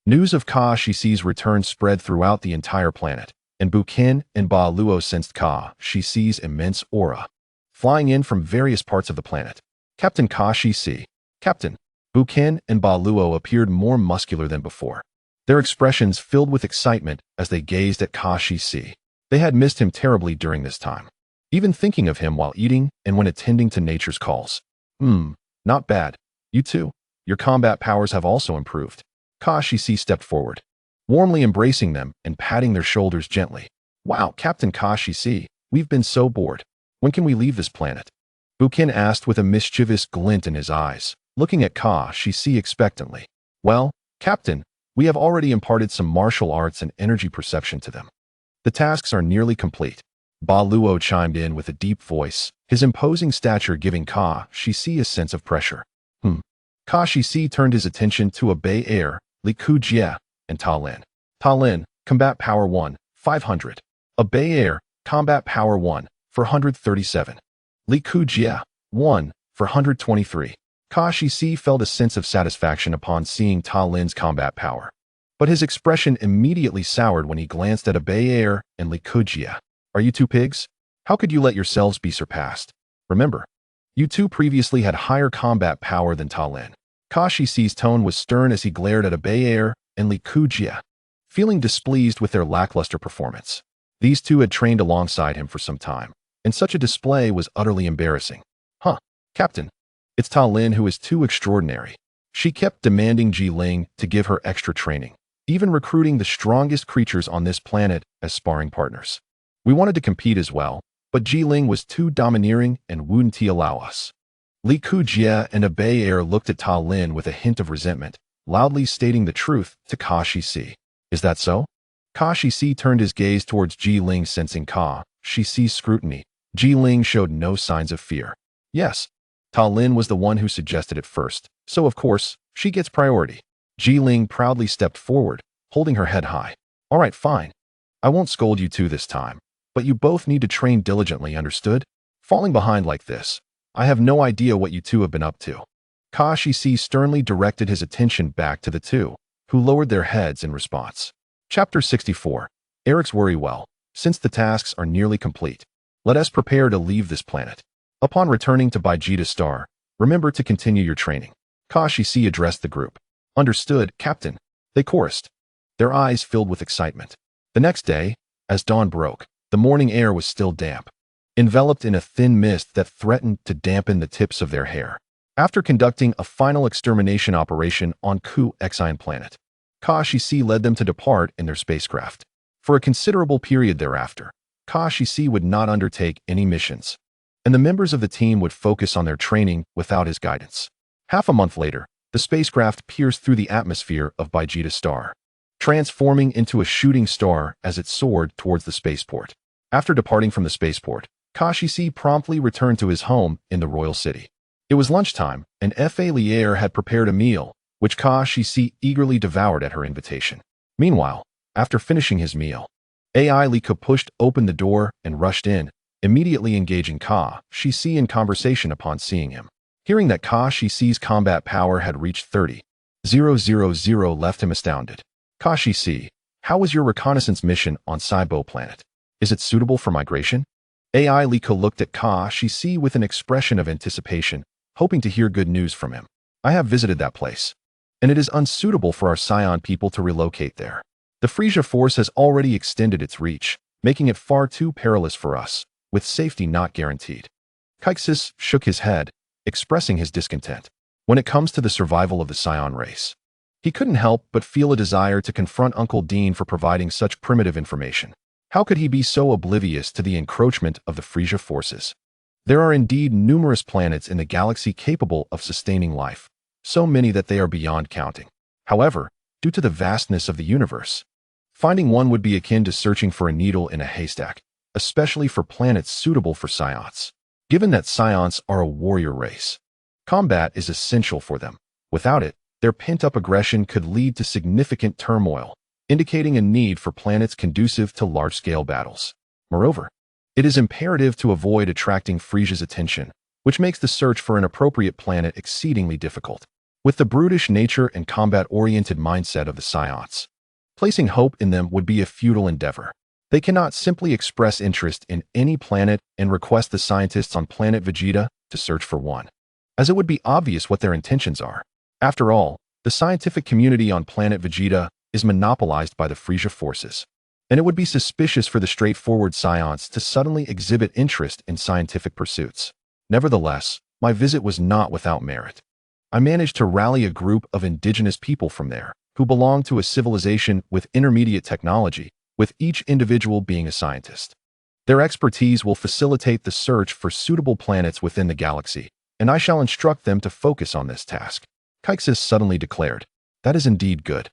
news of Cassius's return spread throughout the entire planet, and Bukin and Ba Luo sensed Cassius's immense aura, flying in from various parts of the planet. Captain Cassius, Captain. Bukin and Ba Luo appeared more muscular than before, their expressions filled with excitement as they gazed at Cassius. They had missed him terribly during this time, even thinking of him while eating and when attending to nature's calls. Not bad. You too. Your combat powers have also improved. Cassius stepped forward, warmly embracing them and patting their shoulders gently. Wow, Captain Cassius, we've been so bored. When can we leave this planet? Bukin asked with a mischievous glint in his eyes, looking at Cassius expectantly. Well, Captain, we have already imparted some martial arts and energy perception to them. The tasks are nearly complete. Ba Luo chimed in with a deep voice, his imposing stature giving Cassius a sense of pressure. Cassius turned his attention to a Bay Air, Li Ku Jie, and Ta Lin. Ta Lin, combat power 1,500. A Bay Air, combat power 1,437. Li Ku Jie, 1,423. Cassius felt a sense of satisfaction upon seeing Ta Lin's combat power, but his expression immediately soured when he glanced at a Bay Air and Li Ku Jie. Are you two pigs? How could you let yourselves be surpassed? Remember, you two previously had higher combat power than Ta Lin. Cassius's tone was stern as he glared at a Bay Air and Li Ku Jie, feeling displeased with their lackluster performance. These two had trained alongside him for some time, and such a display was utterly embarrassing. Captain, it's Ta Lin who is too extraordinary. She kept demanding Ji Ling to give her extra training, even recruiting the strongest creatures on this planet as sparring partners. We wanted to compete as well, but Ji Ling was too domineering and wouldn't allow us. Li Ku Jie and a Bay Air looked at Ta Lin with a hint of resentment, loudly stating the truth to Cassius. Is that so? Cassius turned his gaze towards Ji Ling, sensing Cassius's scrutiny. Ji Ling showed no signs of fear. Yes, Ta Lin was the one who suggested it first, so of course, she gets priority. Ji Ling proudly stepped forward, holding her head high. All right, fine. I won't scold you two this time, but you both need to train diligently, understood? Falling behind like this, I have no idea what you two have been up to. Cassius sternly directed his attention back to the two, who lowered their heads in response. Chapter 64. Eric's worry. Well, since the tasks are nearly complete, let us prepare to leave this planet. Upon returning to Vegeta Star, remember to continue your training. Cassius addressed the group. Understood, Captain. They chorused, their eyes filled with excitement. The next day, as dawn broke, the morning air was still damp, enveloped in a thin mist that threatened to dampen the tips of their hair. After conducting a final extermination operation on Ku Xian planet, Cassius led them to depart in their spacecraft. For a considerable period thereafter, Cassius would not undertake any missions, and the members of the team would focus on their training without his guidance. Half a month later, the spacecraft pierced through the atmosphere of Vegeta Star, transforming into a shooting star as it soared towards the spaceport. After departing from the spaceport, Cassius promptly returned to his home in the royal city. It was lunchtime, and Fa Lier had prepared a meal, which Cassius eagerly devoured at her invitation. Meanwhile, after finishing his meal, AI Liko pushed open the door and rushed in, immediately engaging Cassius in conversation upon seeing him. Hearing that Cassius's combat power had reached 30,000 left him astounded. Cassius, how was your reconnaissance mission on Saibo planet? Is it suitable for migration? AI Liko looked at Cassius with an expression of anticipation, hoping to hear good news from him. I have visited that place, and it is unsuitable for our Saiyan people to relocate there. The Frieza force has already extended its reach, making it far too perilous for us, with safety not guaranteed. Cassius shook his head, expressing his discontent. When it comes to the survival of the Saiyan race, he couldn't help but feel a desire to confront Uncle Dean for providing such primitive information. How could he be so oblivious to the encroachment of the Frieza forces? There are indeed numerous planets in the galaxy capable of sustaining life, so many that they are beyond counting. However, due to the vastness of the universe, finding one would be akin to searching for a needle in a haystack, especially for planets suitable for Saiyans. Given that Saiyans are a warrior race, combat is essential for them. Without it, their pent-up aggression could lead to significant turmoil, indicating a need for planets conducive to large-scale battles. Moreover, it is imperative to avoid attracting Frieza's attention, which makes the search for an appropriate planet exceedingly difficult. With the brutish nature and combat-oriented mindset of the Saiyans, placing hope in them would be a futile endeavor. They cannot simply express interest in any planet and request the scientists on Planet Vegeta to search for one, as it would be obvious what their intentions are. After all, the scientific community on Planet Vegeta is monopolized by the Frieza forces, and it would be suspicious for the straightforward Saiyans to suddenly exhibit interest in scientific pursuits. Nevertheless, my visit was not without merit. I managed to rally a group of indigenous people from there, who belong to a civilization with intermediate technology, with each individual being a scientist. Their expertise will facilitate the search for suitable planets within the galaxy, and I shall instruct them to focus on this task. Cassius suddenly declared, that is indeed good.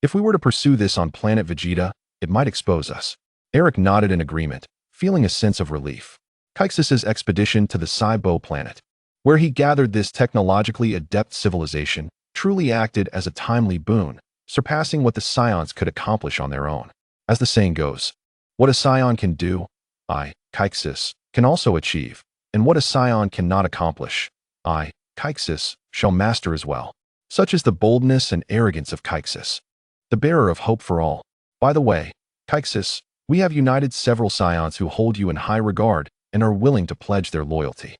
If we were to pursue this on Planet Vegeta, it might expose us. Eric nodded in agreement, feeling a sense of relief. Cassius's expedition to the Saibo planet, where he gathered this technologically adept civilization, truly acted as a timely boon, surpassing what the Saiyans could accomplish on their own. As the saying goes, what a Saiyan can do, Cassius, can also achieve, and what a Saiyan cannot accomplish, Cassius, shall master as well. Such is the boldness and arrogance of Cassius, the bearer of hope for all. By the way, Cassius, we have united several Saiyans who hold you in high regard and are willing to pledge their loyalty.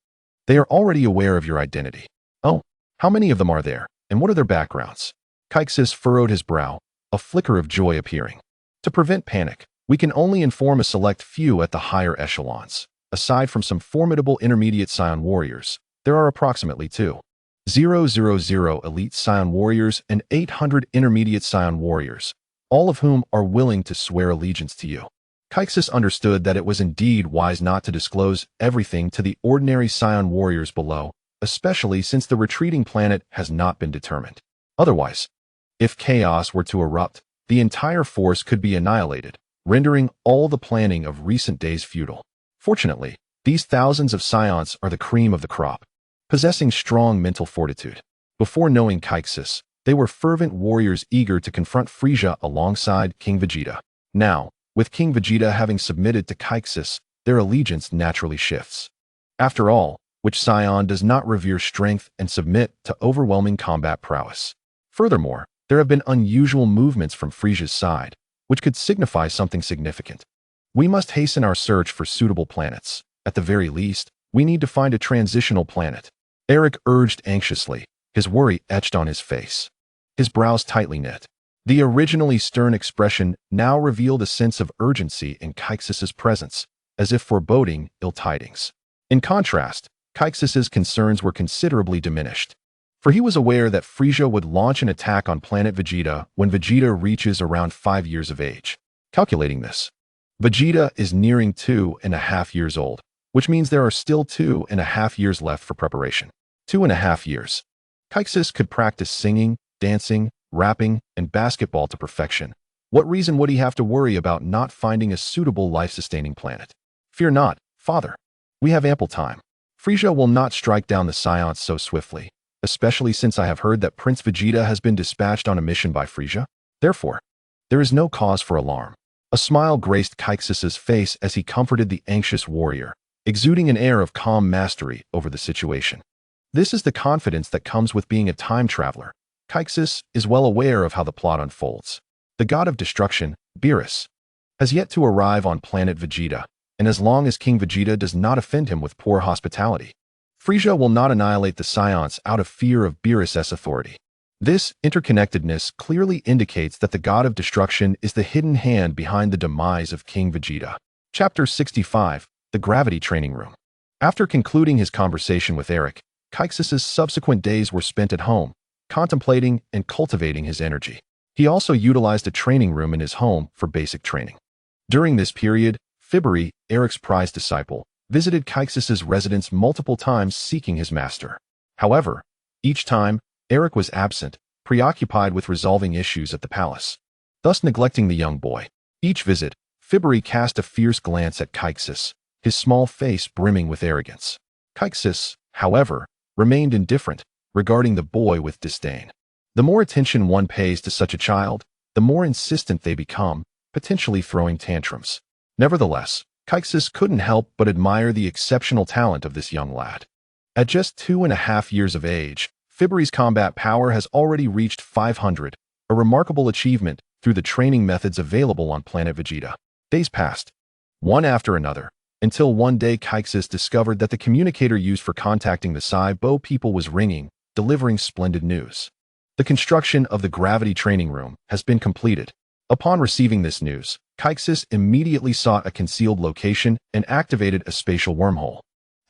They are already aware of your identity. Oh, how many of them are there, and what are their backgrounds? Cassius furrowed his brow, a flicker of joy appearing. To prevent panic, we can only inform a select few at the higher echelons. Aside from some formidable intermediate Saiyan warriors, there are approximately 2,000 elite Saiyan warriors and 800 intermediate Saiyan warriors, all of whom are willing to swear allegiance to you. Cassius understood that it was indeed wise not to disclose everything to the ordinary Saiyan warriors below, especially since the retreating planet has not been determined. Otherwise, if chaos were to erupt, the entire force could be annihilated, rendering all the planning of recent days futile. Fortunately, these thousands of Saiyans are the cream of the crop, possessing strong mental fortitude. Before knowing Cassius, they were fervent warriors eager to confront Frieza alongside King Vegeta. Now, with King Vegeta having submitted to Cassius, their allegiance naturally shifts. After all, which Saiyan does not revere strength and submit to overwhelming combat prowess? Furthermore, there have been unusual movements from Frieza's side, which could signify something significant. We must hasten our search for suitable planets. At the very least, we need to find a transitional planet. Eric urged anxiously, his worry etched on his face. His brows tightly knit. The originally stern expression now revealed a sense of urgency in Cassius's presence, as if foreboding ill tidings. In contrast, Cassius's concerns were considerably diminished, for he was aware that Frieza would launch an attack on Planet Vegeta when Vegeta reaches around 5 years of age. Calculating this, Vegeta is nearing 2.5 years old, which means there are still 2.5 years left for preparation. 2.5 years. Cassius could practice singing, dancing, rapping, and basketball to perfection. What reason would he have to worry about not finding a suitable life-sustaining planet? Fear not, father. We have ample time. Frieza will not strike down the Saiyans so swiftly. especially since I have heard that Prince Vegeta has been dispatched on a mission by Frieza. Therefore, there is no cause for alarm. A smile graced Cassius's face as he comforted the anxious warrior, exuding an air of calm mastery over the situation. This is the confidence that comes with being a time traveler. Cassius is well aware of how the plot unfolds. The god of destruction, Beerus, has yet to arrive on Planet Vegeta, and as long as King Vegeta does not offend him with poor hospitality, Frieza will not annihilate the Saiyans out of fear of Beerus' authority. This interconnectedness clearly indicates that the god of destruction is the hidden hand behind the demise of King Vegeta. Chapter 65, The Gravity Training Room. After concluding his conversation with Eric, Cassius's subsequent days were spent at home, contemplating and cultivating his energy. He also utilized a training room in his home for basic training. During this period, Fiberi, Eric's prized disciple, visited Cassius's residence multiple times seeking his master. However, each time, Eric was absent, preoccupied with resolving issues at the palace, thus neglecting the young boy. Each visit, Fiberi cast a fierce glance at Cassius, his small face brimming with arrogance. Cassius, however, remained indifferent, regarding the boy with disdain. The more attention one pays to such a child, the more insistent they become, potentially throwing tantrums. Nevertheless, Cassius couldn't help but admire the exceptional talent of this young lad. At just 2.5 years of age, Fiberi's combat power has already reached 500, a remarkable achievement through the training methods available on Planet Vegeta. Days passed, one after another, until one day Cassius discovered that the communicator used for contacting the Saiyan people was ringing, delivering splendid news. The construction of the gravity training room has been completed. Upon receiving this news, Cassius immediately sought a concealed location and activated a spatial wormhole,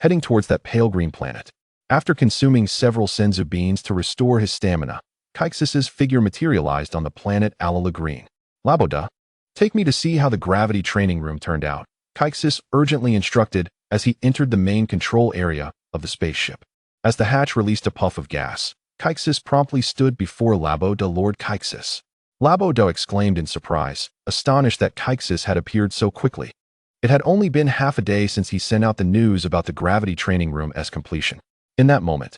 heading towards that pale green planet. After consuming several senzu beans to restore his stamina, Cassius's figure materialized on the planet Alala Green. Laboda, take me to see how the gravity training room turned out, Cassius urgently instructed as he entered the main control area of the spaceship. As the hatch released a puff of gas, Cassius promptly stood before Laboda. Lord Cassius. Laboda exclaimed in surprise, astonished that Cassius had appeared so quickly. It had only been half a day since he sent out the news about the gravity training room's completion. In that moment,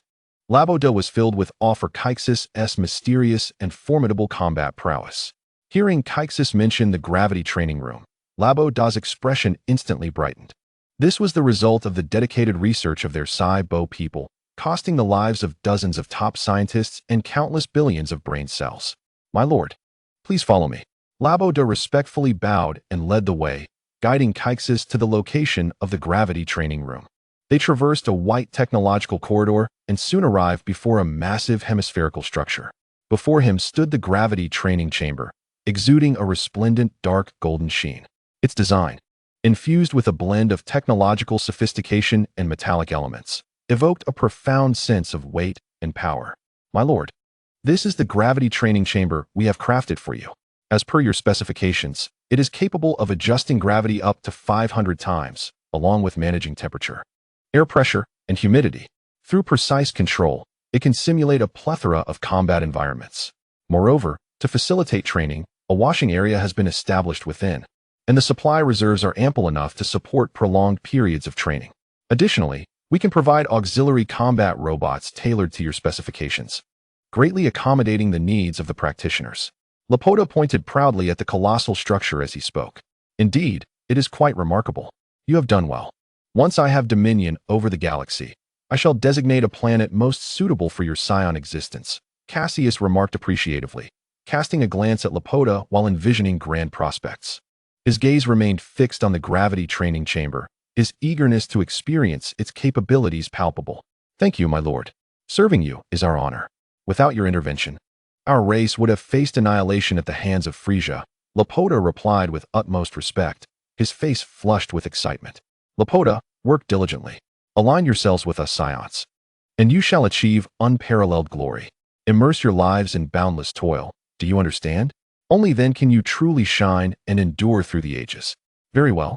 Laboda was filled with awe for Cassius's mysterious and formidable combat prowess. Hearing Cassius mention the gravity training room, Laboda's expression instantly brightened. This was the result of the dedicated research of their Saiyan people, costing the lives of dozens of top scientists and countless billions of brain cells. My lord, please follow me. Laboda respectfully bowed and led the way, guiding Cassius to the location of the gravity training room. They traversed a white technological corridor and soon arrived before a massive hemispherical structure. Before him stood the gravity training chamber, exuding a resplendent dark golden sheen. Its design, infused with a blend of technological sophistication and metallic elements, evoked a profound sense of weight and power. My lord, this is the gravity training chamber we have crafted for you. As per your specifications, it is capable of adjusting gravity up to 500 times, along with managing temperature, air pressure, and humidity. Through precise control, it can simulate a plethora of combat environments. Moreover, to facilitate training, a washing area has been established within, and the supply reserves are ample enough to support prolonged periods of training. Additionally, we can provide auxiliary combat robots tailored to your specifications, greatly accommodating the needs of the practitioners. Lapoda pointed proudly at the colossal structure as he spoke. Indeed, it is quite remarkable. You have done well. Once I have dominion over the galaxy, I shall designate a planet most suitable for your Saiyan existence, Cassius remarked appreciatively, casting a glance at Lapoda while envisioning grand prospects. His gaze remained fixed on the gravity training chamber, his eagerness to experience its capabilities palpable. Thank you, my lord. Serving you is our honor. Without your intervention, our race would have faced annihilation at the hands of Frieza. Lapoda replied with utmost respect, his face flushed with excitement. Lapoda, work diligently. Align yourselves with us Saiyans, and you shall achieve unparalleled glory. Immerse your lives in boundless toil. Do you understand? Only then can you truly shine and endure through the ages. Very well.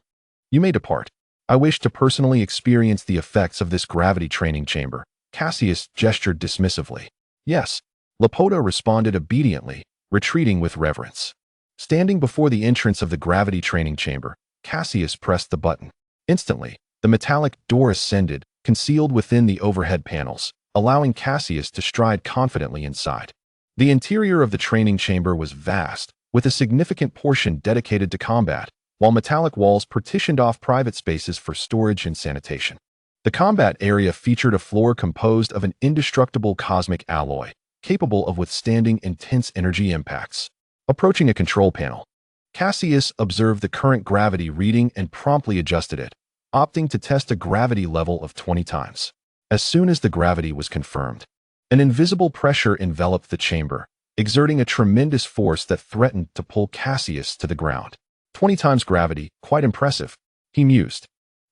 You may depart. I wish to personally experience the effects of this gravity training chamber. Cassius gestured dismissively. Yes. Lapoda responded obediently, retreating with reverence. Standing before the entrance of the gravity training chamber, Cassius pressed the button. Instantly, the metallic door ascended, concealed within the overhead panels, allowing Cassius to stride confidently inside. The interior of the training chamber was vast, with a significant portion dedicated to combat, while metallic walls partitioned off private spaces for storage and sanitation. The combat area featured a floor composed of an indestructible cosmic alloy, capable of withstanding intense energy impacts. Approaching a control panel, Cassius observed the current gravity reading and promptly adjusted it, opting to test a gravity level of 20 times. As soon as the gravity was confirmed, an invisible pressure enveloped the chamber, exerting a tremendous force that threatened to pull Cassius to the ground. 20 times gravity, quite impressive, he mused,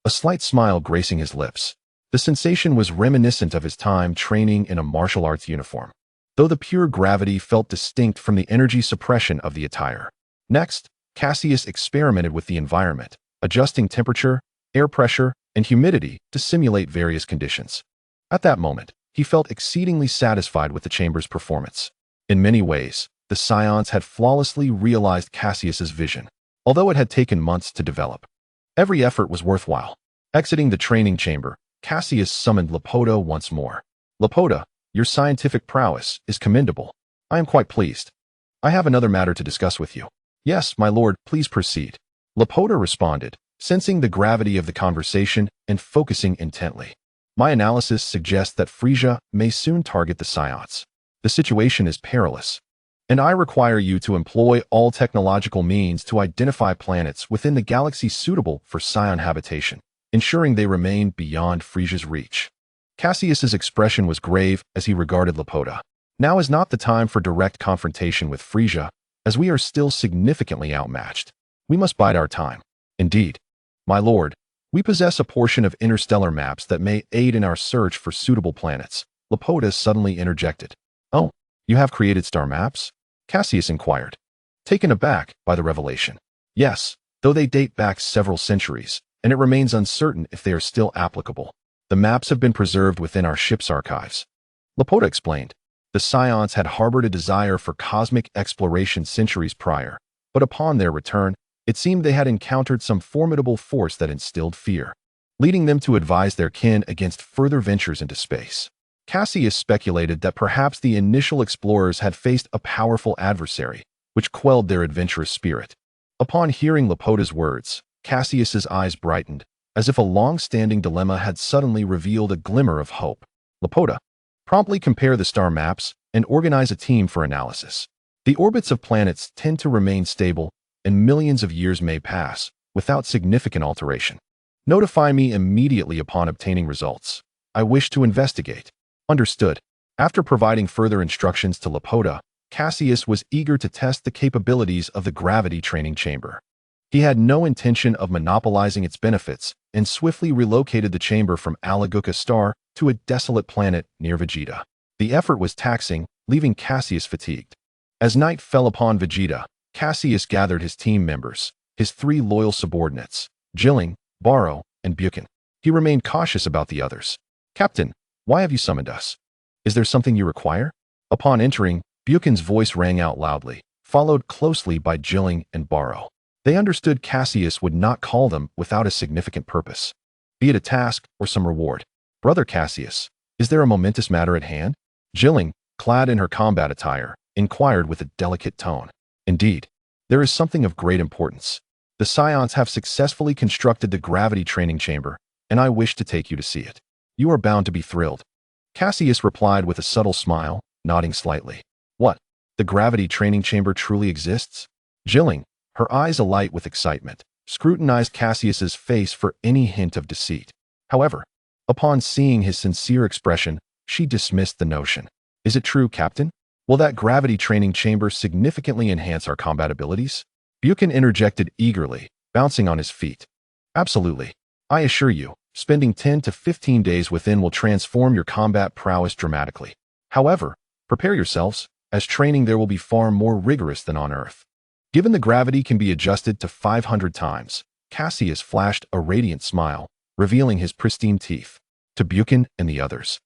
a slight smile gracing his lips. The sensation was reminiscent of his time training in a martial arts uniform, though the pure gravity felt distinct from the energy suppression of the attire. Next, Cassius experimented with the environment, adjusting temperature, air pressure, and humidity to simulate various conditions. At that moment, he felt exceedingly satisfied with the chamber's performance. In many ways, the Saiyans had flawlessly realized Cassius's vision, although it had taken months to develop. Every effort was worthwhile. Exiting the training chamber, Cassius summoned Laputa once more. Laputa, your scientific prowess is commendable. I am quite pleased. I have another matter to discuss with you. Yes, my lord, please proceed. Laputa responded, sensing the gravity of the conversation and focusing intently. My analysis suggests that Frieza may soon target the Saiyans. The situation is perilous, and I require you to employ all technological means to identify planets within the galaxy suitable for Saiyan habitation, ensuring they remain beyond Frieza's reach. Cassius's expression was grave as he regarded Laputa. Now is not the time for direct confrontation with Frieza, as we are still significantly outmatched. We must bide our time. Indeed, my lord, we possess a portion of interstellar maps that may aid in our search for suitable planets. Laputa suddenly interjected. Oh, you have created star maps? Cassius inquired, taken aback by the revelation. Yes, though they date back several centuries, and it remains uncertain if they are still applicable. The maps have been preserved within our ship's archives. Laputa explained. The Saiyans had harbored a desire for cosmic exploration centuries prior, but upon their return, it seemed they had encountered some formidable force that instilled fear, leading them to advise their kin against further ventures into space. Cassius speculated that perhaps the initial explorers had faced a powerful adversary, which quelled their adventurous spirit. Upon hearing Laputa's words, Cassius's eyes brightened, as if a long-standing dilemma had suddenly revealed a glimmer of hope. Laputa, promptly compare the star maps and organize a team for analysis. The orbits of planets tend to remain stable, and millions of years may pass without significant alteration. Notify me immediately upon obtaining results. I wish to investigate. Understood. After providing further instructions to Laputa, Cassius was eager to test the capabilities of the gravity training chamber. He had no intention of monopolizing its benefits and swiftly relocated the chamber from Alaguka Star to a desolate planet near Vegeta. The effort was taxing, leaving Cassius fatigued. As night fell upon Vegeta, Cassius gathered his team members, his 3 loyal subordinates, Jilling, Barrow, and Buchan. He remained cautious about the others. Captain, why have you summoned us? Is there something you require? Upon entering, Buchan's voice rang out loudly, followed closely by Jilling and Barrow. They understood Cassius would not call them without a significant purpose, be it a task or some reward. Brother Cassius, is there a momentous matter at hand? Jilling, clad in her combat attire, inquired with a delicate tone. Indeed, there is something of great importance. The Saiyans have successfully constructed the gravity training chamber, and I wish to take you to see it. You are bound to be thrilled. Cassius replied with a subtle smile, nodding slightly. What? The gravity training chamber truly exists? Jilling, her eyes alight with excitement, scrutinized Cassius's face for any hint of deceit. However, upon seeing his sincere expression, she dismissed the notion. Is it true, Captain? Will that gravity training chamber significantly enhance our combat abilities? Buchan interjected eagerly, bouncing on his feet. Absolutely. I assure you, spending 10 to 15 days within will transform your combat prowess dramatically. However, prepare yourselves, as training there will be far more rigorous than on Earth. Given the gravity can be adjusted to 500 times, Cassius flashed a radiant smile, revealing his pristine teeth. To Buchan and the others,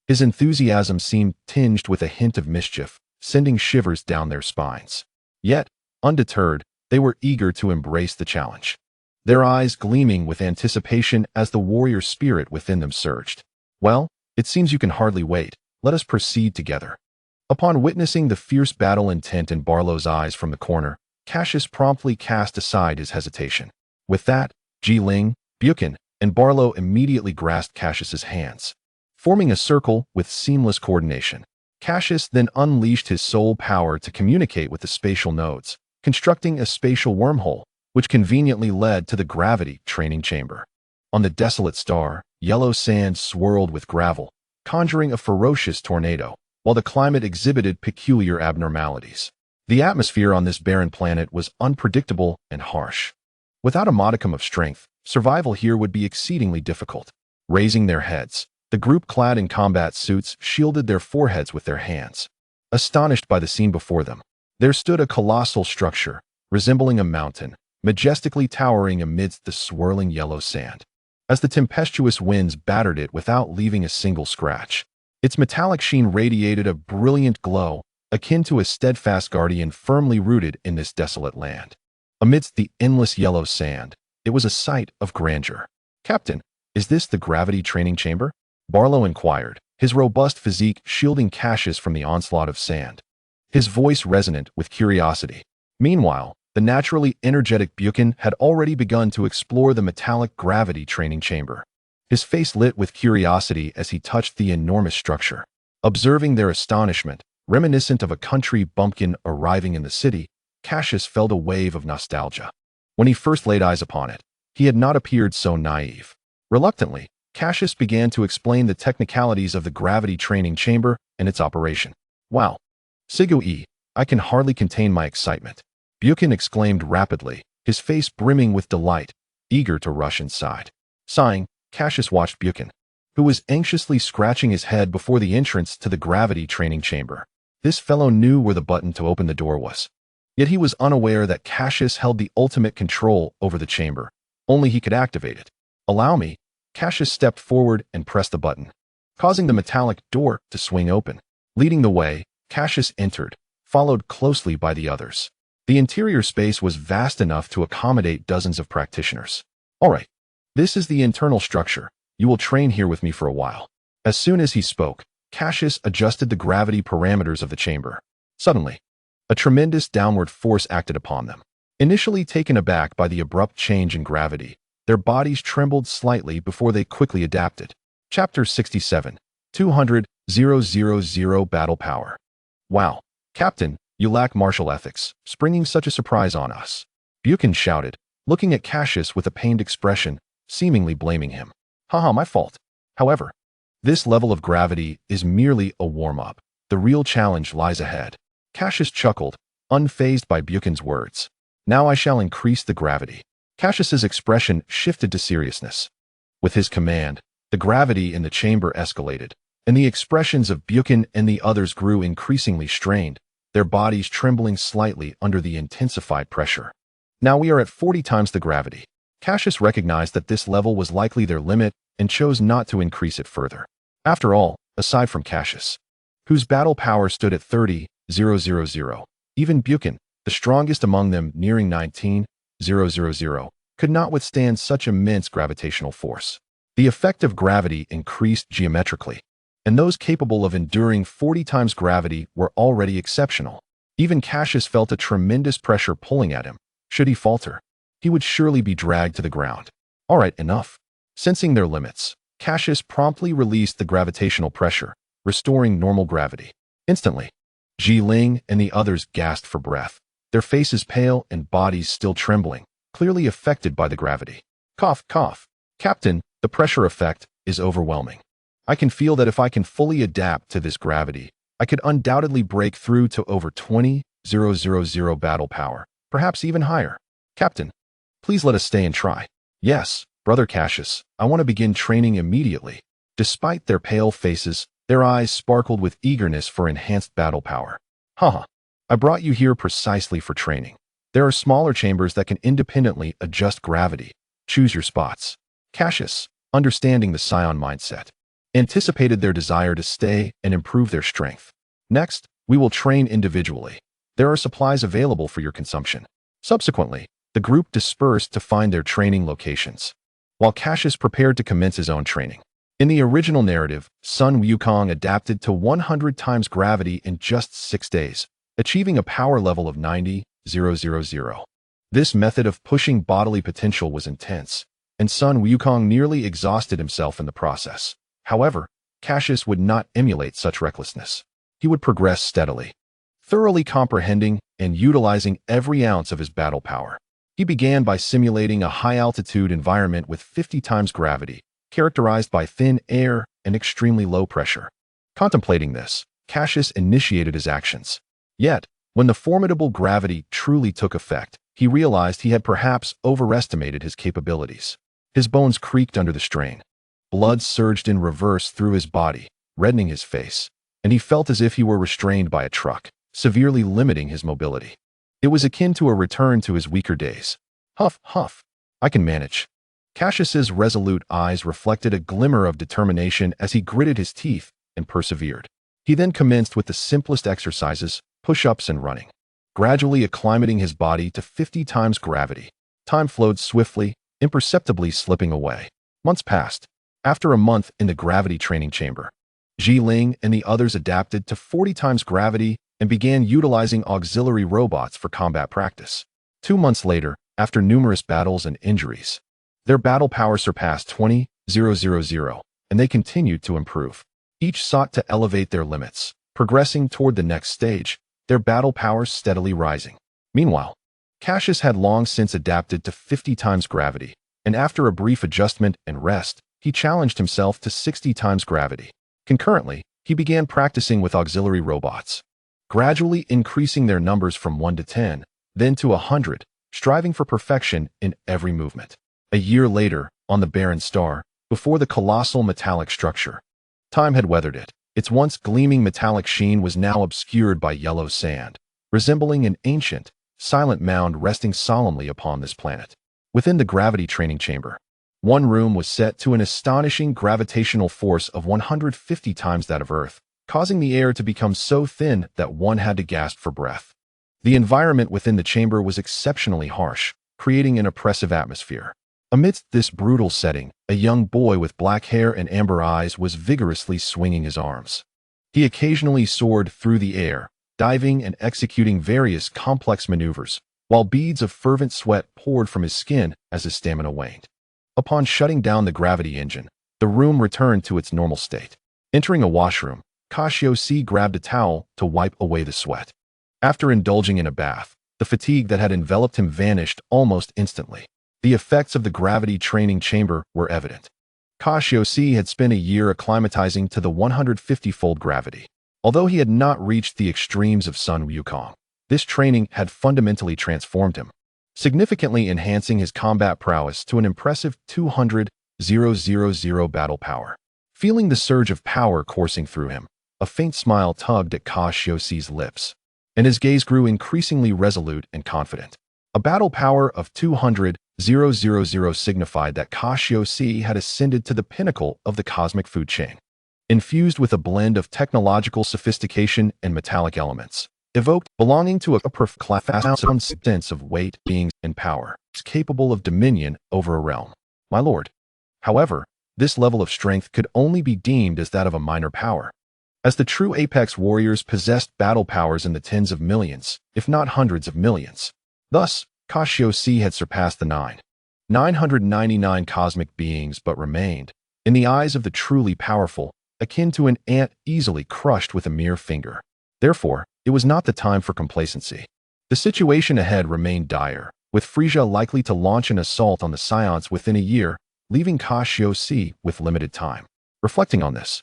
his enthusiasm seemed tinged with a hint of mischief, sending shivers down their spines. Yet, undeterred, they were eager to embrace the challenge, their eyes gleaming with anticipation as the warrior spirit within them surged. Well, It seems you can hardly wait. Let us proceed together. Upon witnessing the fierce battle intent in Barlow's eyes from the corner, Cassius promptly cast aside his hesitation. With that, Ji-Ling, Buchan, and Barlow immediately grasped Cassius's hands, forming a circle with seamless coordination. Cassius then unleashed his soul power to communicate with the spatial nodes, constructing a spatial wormhole, which conveniently led to the gravity training chamber. On the desolate star, yellow sand swirled with gravel, conjuring a ferocious tornado, while the climate exhibited peculiar abnormalities. The atmosphere on this barren planet was unpredictable and harsh. Without a modicum of strength, survival here would be exceedingly difficult. Raising their heads, the group clad in combat suits shielded their foreheads with their hands. Astonished by the scene before them, there stood a colossal structure, resembling a mountain, majestically towering amidst the swirling yellow sand. As the tempestuous winds battered it without leaving a single scratch, its metallic sheen radiated a brilliant glow, akin to a steadfast guardian firmly rooted in this desolate land. Amidst the endless yellow sand, it was a sight of grandeur. "Captain, is this the gravity training chamber?" Barlow inquired, his robust physique shielding Cassius from the onslaught of sand, his voice resonant with curiosity. Meanwhile, the naturally energetic Buchan had already begun to explore the metallic gravity training chamber. His face lit with curiosity as he touched the enormous structure. Observing their astonishment, reminiscent of a country bumpkin arriving in the city, Cassius felt a wave of nostalgia. When he first laid eyes upon it, he had not appeared so naive. Reluctantly, Cassius began to explain the technicalities of the gravity training chamber and its operation. "Wow! Sigui, I can hardly contain my excitement," Buchan exclaimed rapidly, his face brimming with delight, eager to rush inside. Sighing, Cassius watched Buchan, who was anxiously scratching his head before the entrance to the gravity training chamber. This fellow knew where the button to open the door was. Yet he was unaware that Cassius held the ultimate control over the chamber. Only he could activate it. "Allow me." Cassius stepped forward and pressed the button, causing the metallic door to swing open. Leading the way, Cassius entered, followed closely by the others. The interior space was vast enough to accommodate dozens of practitioners. "All right, this is the internal structure. You will train here with me for a while." As soon as he spoke, Cassius adjusted the gravity parameters of the chamber. Suddenly, a tremendous downward force acted upon them. Initially taken aback by the abrupt change in gravity, their bodies trembled slightly before they quickly adapted. Chapter 67, 200,000 Battle Power. "Wow, Captain, you lack martial ethics, springing such a surprise on us," Buchan shouted, looking at Cassius with a pained expression, seemingly blaming him. "Haha, my fault. However, this level of gravity is merely a warm-up. The real challenge lies ahead." Cassius chuckled, unfazed by Buchan's words. "Now I shall increase the gravity." Cassius's expression shifted to seriousness. With his command, the gravity in the chamber escalated, and the expressions of Buchan and the others grew increasingly strained, their bodies trembling slightly under the intensified pressure. "Now we are at 40 times the gravity." Cassius recognized that this level was likely their limit and chose not to increase it further. After all, aside from Cassius, whose battle power stood at 30,000, even Buchan, the strongest among them nearing 19,000, could not withstand such immense gravitational force. The effect of gravity increased geometrically, and those capable of enduring 40 times gravity were already exceptional. Even Cassius felt a tremendous pressure pulling at him. Should he falter, he would surely be dragged to the ground. "All right, enough." Sensing their limits, Cassius promptly released the gravitational pressure, restoring normal gravity. Instantly, Ji-Ling and the others gasped for breath, their faces pale and bodies still trembling, clearly affected by the gravity. "Cough, cough. Captain, the pressure effect is overwhelming. I can feel that if I can fully adapt to this gravity, I could undoubtedly break through to over 20,000 battle power, perhaps even higher. Captain, please let us stay and try." "Yes, Brother Cassius, I want to begin training immediately." Despite their pale faces, their eyes sparkled with eagerness for enhanced battle power. "Haha, I brought you here precisely for training. There are smaller chambers that can independently adjust gravity. Choose your spots." Cassius, understanding the Saiyan mindset, anticipated their desire to stay and improve their strength. "Next, we will train individually. There are supplies available for your consumption." Subsequently, the group dispersed to find their training locations, while Cassius prepared to commence his own training. In the original narrative, Sun Wukong adapted to 100 times gravity in just 6 days, achieving a power level of 90,000. This method of pushing bodily potential was intense, and Sun Wukong nearly exhausted himself in the process. However, Cassius would not emulate such recklessness. He would progress steadily, thoroughly comprehending and utilizing every ounce of his battle power. He began by simulating a high-altitude environment with 50 times gravity, characterized by thin air and extremely low pressure. Contemplating this, Cassius initiated his actions. Yet, when the formidable gravity truly took effect, he realized he had perhaps overestimated his capabilities. His bones creaked under the strain. Blood surged in reverse through his body, reddening his face, and he felt as if he were restrained by a truck, severely limiting his mobility. It was akin to a return to his weaker days. Huff, huff. I can manage. Cassius's resolute eyes reflected a glimmer of determination as he gritted his teeth and persevered. He then commenced with the simplest exercises, push-ups and running, gradually acclimating his body to 50 times gravity. Time flowed swiftly, imperceptibly slipping away. Months passed. After a month in the gravity training chamber, Ling and the others adapted to 40 times gravity and began utilizing auxiliary robots for combat practice. 2 months later, after numerous battles and injuries, their battle power surpassed 20,000, and they continued to improve. Each sought to elevate their limits, progressing toward the next stage, their battle power steadily rising. Meanwhile, Cassius had long since adapted to 50 times gravity, and after a brief adjustment and rest, he challenged himself to 60 times gravity. Concurrently, he began practicing with auxiliary robots, gradually increasing their numbers from 1 to 10, then to 100, striving for perfection in every movement. A year later, on the barren star, before the colossal metallic structure, time had weathered it. Its once gleaming metallic sheen was now obscured by yellow sand, resembling an ancient, silent mound resting solemnly upon this planet. Within the gravity training chamber, one room was set to an astonishing gravitational force of 150 times that of Earth, causing the air to become so thin that one had to gasp for breath. The environment within the chamber was exceptionally harsh, creating an oppressive atmosphere. Amidst this brutal setting, a young boy with black hair and amber eyes was vigorously swinging his arms. He occasionally soared through the air, diving and executing various complex maneuvers, while beads of fervent sweat poured from his skin as his stamina waned. Upon shutting down the gravity engine, the room returned to its normal state. Entering a washroom, Cassius grabbed a towel to wipe away the sweat. After indulging in a bath, the fatigue that had enveloped him vanished almost instantly. The effects of the gravity training chamber were evident. Cassius had spent a year acclimatizing to the 150-fold gravity. Although he had not reached the extremes of Sun Wukong, this training had fundamentally transformed him, significantly enhancing his combat prowess to an impressive 200,000 battle power. Feeling the surge of power coursing through him, a faint smile tugged at Cassius's lips, and his gaze grew increasingly resolute and confident. A battle power of 200,000 signified that Cassius had ascended to the pinnacle of the cosmic food chain. Infused with a blend of technological sophistication and metallic elements, evoked belonging to a profound sense of weight, being, and power, capable of dominion over a realm. My lord. However, this level of strength could only be deemed as that of a minor power, as the true apex warriors possessed battle powers in the tens of millions, if not hundreds of millions. Thus, Cassius had surpassed the 999 cosmic beings but remained, in the eyes of the truly powerful, akin to an ant easily crushed with a mere finger. Therefore, it was not the time for complacency. The situation ahead remained dire, with Frieza likely to launch an assault on the Saiyans within a year, leaving Cassius with limited time. Reflecting on this,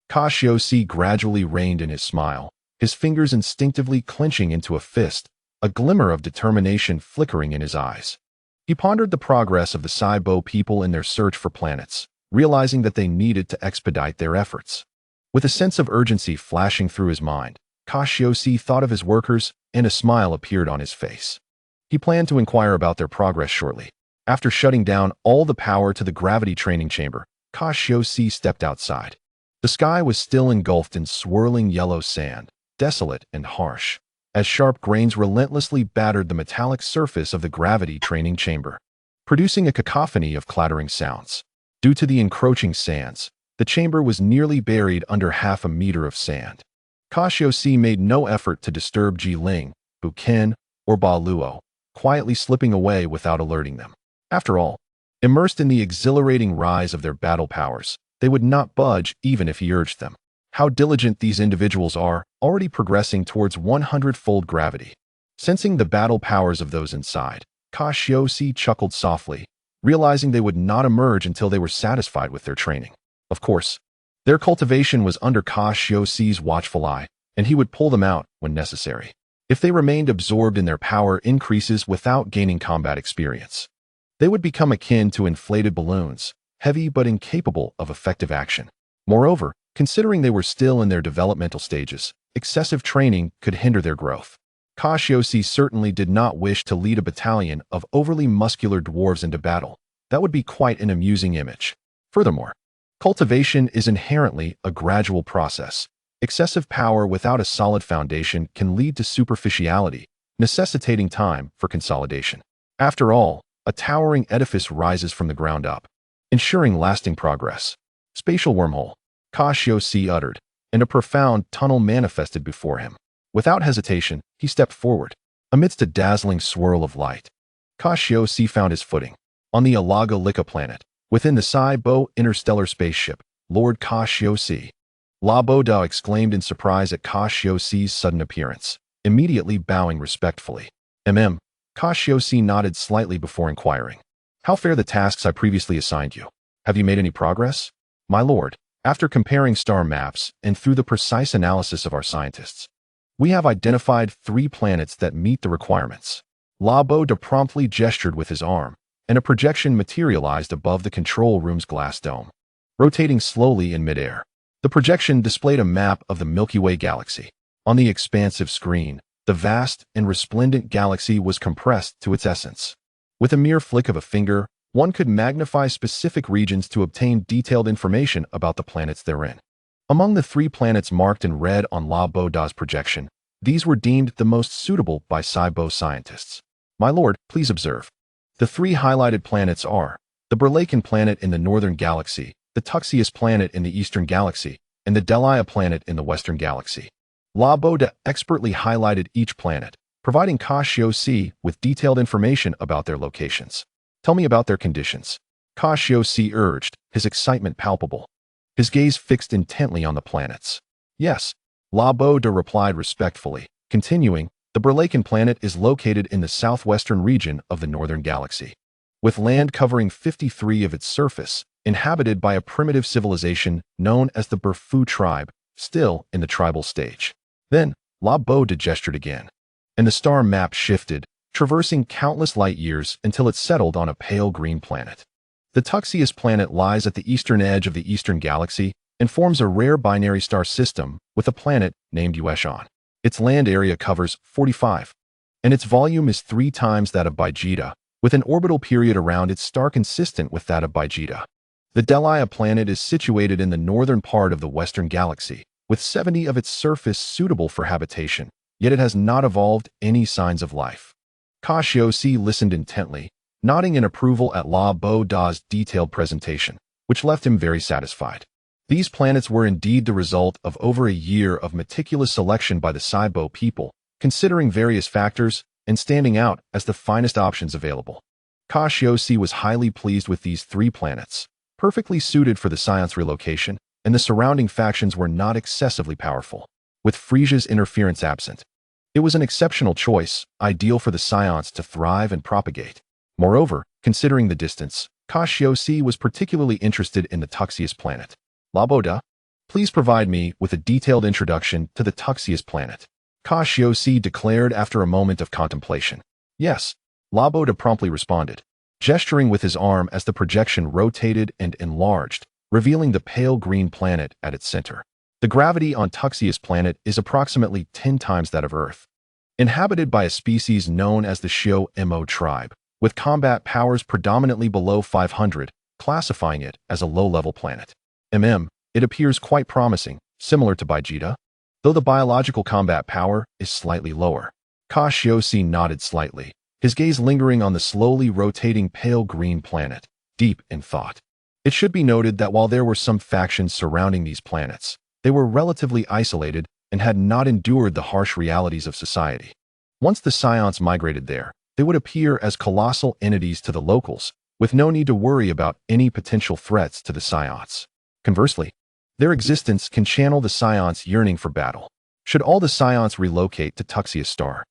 Cassius gradually reined in his smile, his fingers instinctively clenching into a fist, a glimmer of determination flickering in his eyes. He pondered the progress of the Saibo people in their search for planets, realizing that they needed to expedite their efforts. With a sense of urgency flashing through his mind, Cassius thought of his workers, and a smile appeared on his face. He planned to inquire about their progress shortly. After shutting down all the power to the gravity training chamber, Cassius stepped outside. The sky was still engulfed in swirling yellow sand, desolate and harsh, as sharp grains relentlessly battered the metallic surface of the gravity training chamber, producing a cacophony of clattering sounds. Due to the encroaching sands, The chamber was nearly buried under half a meter of sand. Cassius made no effort to disturb Ji Ling, Bu Ken, or Ba Luo, quietly slipping away without alerting them. After all, immersed in the exhilarating rise of their battle powers, they would not budge even if he urged them. How diligent these individuals are, already progressing towards 100-fold gravity. Sensing the battle powers of those inside, Cassius chuckled softly, realizing they would not emerge until they were satisfied with their training. Of course, their cultivation was under Cassius's watchful eye, and he would pull them out when necessary. If they remained absorbed in their power increases without gaining combat experience, they would become akin to inflated balloons, heavy but incapable of effective action. Moreover, considering they were still in their developmental stages, excessive training could hinder their growth. Cassius certainly did not wish to lead a battalion of overly muscular dwarves into battle. That would be quite an amusing image. Furthermore, cultivation is inherently a gradual process. Excessive power without a solid foundation can lead to superficiality, necessitating time for consolidation. After all, a towering edifice rises from the ground up, ensuring lasting progress. Spatial wormhole, Cassius uttered, and a profound tunnel manifested before him. Without hesitation, he stepped forward. Amidst a dazzling swirl of light, Cassius found his footing. On the Alaga-Lika planet, within the Saibo interstellar spaceship, Lord Cassius. La Boda exclaimed in surprise at Cassius's sudden appearance, immediately bowing respectfully. Cassius nodded slightly before inquiring. How fare the tasks I previously assigned you? Have you made any progress? My lord, after comparing star maps and through the precise analysis of our scientists, we have identified 3 planets that meet the requirements. La Boda promptly gestured with his arm, and a projection materialized above the control room's glass dome. Rotating slowly in midair, the projection displayed a map of the Milky Way galaxy. On the expansive screen, the vast and resplendent galaxy was compressed to its essence. With a mere flick of a finger, one could magnify specific regions to obtain detailed information about the planets therein. Among the 3 planets marked in red on La Boda's projection, these were deemed the most suitable by Saibo scientists. My lord, please observe. The 3 highlighted planets are the Berlaken planet in the northern galaxy, the Tuxius planet in the eastern galaxy, and the Delia planet in the western galaxy. La Boda expertly highlighted each planet, providing Cassius with detailed information about their locations. Tell me about their conditions. Cassius urged, his excitement palpable. His gaze fixed intently on the planets. Yes, La Boda replied respectfully, continuing, the Berlaken planet is located in the southwestern region of the northern galaxy, with land covering 53 of its surface, inhabited by a primitive civilization known as the Burfu tribe, still in the tribal stage. Then, La Boda gestured again, and the star map shifted, traversing countless light years until it settled on a pale green planet. The Tuxius planet lies at the eastern edge of the eastern galaxy and forms a rare binary star system with a planet named Yueshon. Its land area covers 45, and its volume is 3 times that of Vegeta, with an orbital period around its star consistent with that of Vegeta. The Delia planet is situated in the northern part of the western galaxy, with 70 of its surface suitable for habitation, yet it has not evolved any signs of life. Cassius listened intently, nodding in approval at La Boda's detailed presentation, which left him very satisfied. These planets were indeed the result of over a year of meticulous selection by the Saibo people, considering various factors and standing out as the finest options available. Cassius was highly pleased with these 3 planets, perfectly suited for the Saiyan's relocation, and the surrounding factions were not excessively powerful. With Frieza's interference absent, it was an exceptional choice, ideal for the Saiyan's to thrive and propagate. Moreover, considering the distance, Cassius was particularly interested in the Tuxius planet. La Boda, please provide me with a detailed introduction to the Tuxius planet. Cassius declared after a moment of contemplation. Yes, La Boda promptly responded, gesturing with his arm as the projection rotated and enlarged, revealing the pale green planet at its center. The gravity on Tuxius planet is approximately 10 times that of Earth. Inhabited by a species known as the Shio-Mo tribe, with combat powers predominantly below 500, classifying it as a low-level planet. It appears quite promising, similar to Vegeta, though the biological combat power is slightly lower. Cassius nodded slightly, his gaze lingering on the slowly rotating pale green planet, deep in thought. It should be noted that while there were some factions surrounding these planets, they were relatively isolated and had not endured the harsh realities of society. Once the Saiyans migrated there, they would appear as colossal entities to the locals, with no need to worry about any potential threats to the Saiyans. Conversely, their existence can channel the Saiyans' yearning for battle. Should all the Saiyans relocate to Tuxeus Star,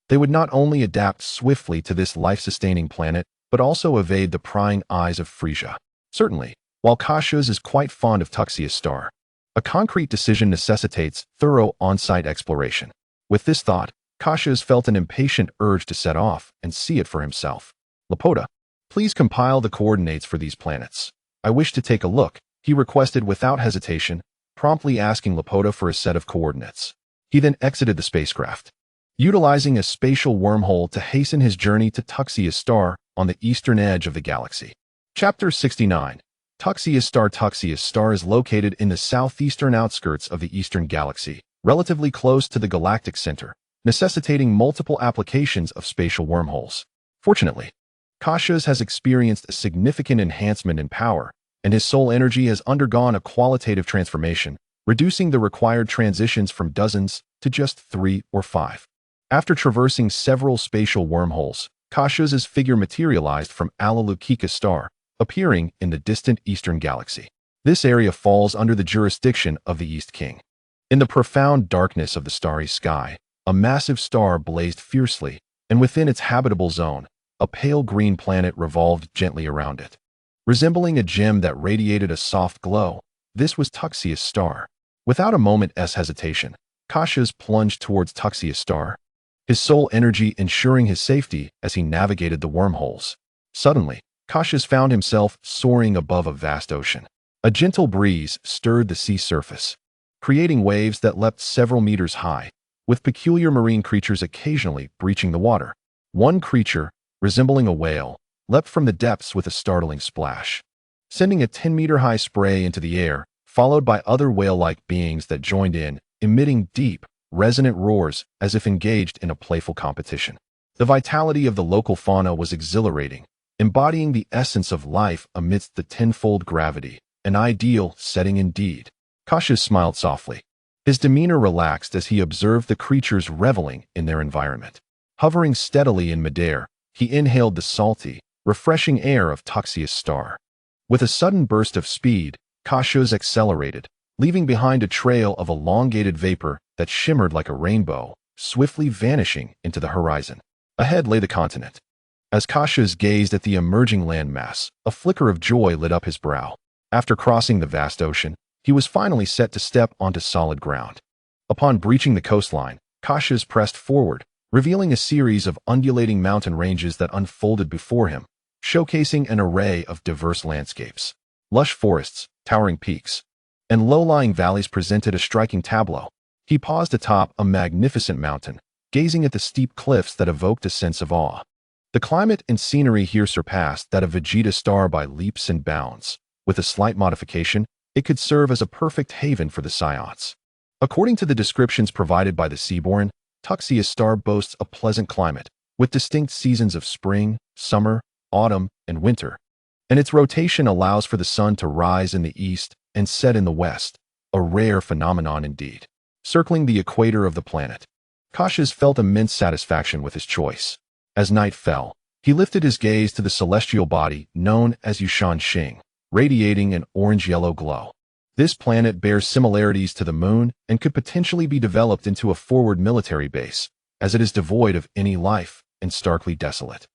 they would not only adapt swiftly to this life-sustaining planet, but also evade the prying eyes of Frieza. Certainly, while Cassius is quite fond of Tuxeus Star, a concrete decision necessitates thorough on-site exploration. With this thought, Cassius felt an impatient urge to set off and see it for himself. Laputa, please compile the coordinates for these planets. I wish to take a look, he requested without hesitation, promptly asking Laputa for a set of coordinates. He then exited the spacecraft, utilizing a spatial wormhole to hasten his journey to Tuxeus Star on the eastern edge of the galaxy. Chapter 69. Tuxeus Star is located in the southeastern outskirts of the eastern galaxy, relatively close to the galactic center, necessitating multiple applications of spatial wormholes. Fortunately, Cassius has experienced a significant enhancement in power, and his soul energy has undergone a qualitative transformation, reducing the required transitions from dozens to just 3 or 5. After traversing several spatial wormholes, Cassius's figure materialized from Alalukika Star, appearing in the distant eastern galaxy. This area falls under the jurisdiction of the East King. In the profound darkness of the starry sky, a massive star blazed fiercely, and within its habitable zone, a pale green planet revolved gently around it. Resembling a gem that radiated a soft glow, this was Tuxeus Star. Without a moment's hesitation, Cassius plunged towards Tuxeus Star, his soul energy ensuring his safety as he navigated the wormholes. Suddenly, Cassius found himself soaring above a vast ocean. A gentle breeze stirred the sea surface, creating waves that leapt several meters high, with peculiar marine creatures occasionally breaching the water. One creature, resembling a whale, leapt from the depths with a startling splash, sending a 10-meter-high spray into the air, followed by other whale-like beings that joined in, emitting deep, resonant roars as if engaged in a playful competition. The vitality of the local fauna was exhilarating, embodying the essence of life amidst the tenfold gravity, an ideal setting indeed. Cassius smiled softly. His demeanor relaxed as he observed the creatures reveling in their environment. Hovering steadily in midair, he inhaled the salty, refreshing air of Tuxeus Star. With a sudden burst of speed, Cassius accelerated, leaving behind a trail of elongated vapor that shimmered like a rainbow, swiftly vanishing into the horizon. Ahead lay the continent. As Cassius gazed at the emerging landmass, a flicker of joy lit up his brow. After crossing the vast ocean, he was finally set to step onto solid ground. Upon breaching the coastline, Cassius pressed forward, revealing a series of undulating mountain ranges that unfolded before him, showcasing an array of diverse landscapes. Lush forests, towering peaks, and low-lying valleys presented a striking tableau. He paused atop a magnificent mountain, gazing at the steep cliffs that evoked a sense of awe. The climate and scenery here surpassed that of Vegeta Star by leaps and bounds. With a slight modification, it could serve as a perfect haven for the Saiyans. According to the descriptions provided by the Seaborn, Tuxeus Star boasts a pleasant climate, with distinct seasons of spring, summer, autumn, and winter, and its rotation allows for the sun to rise in the east and set in the west, a rare phenomenon indeed. Circling the equator of the planet, Cassius felt immense satisfaction with his choice. As night fell, he lifted his gaze to the celestial body known as Yushan Xing, radiating an orange-yellow glow. This planet bears similarities to the moon and could potentially be developed into a forward military base, as it is devoid of any life and starkly desolate.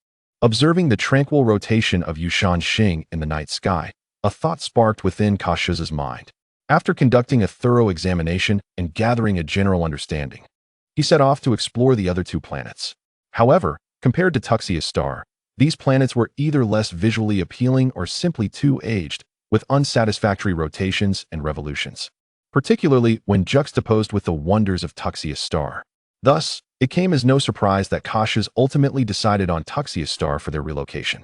Observing the tranquil rotation of Yushan Xing in the night sky, a thought sparked within Cassius's mind. After conducting a thorough examination and gathering a general understanding, he set off to explore the other two planets. However, compared to Tuxeus Star, these planets were either less visually appealing or simply too aged, with unsatisfactory rotations and revolutions, particularly when juxtaposed with the wonders of Tuxeus Star. Thus, it came as no surprise that Cassius ultimately decided on Tuxeus Star for their relocation.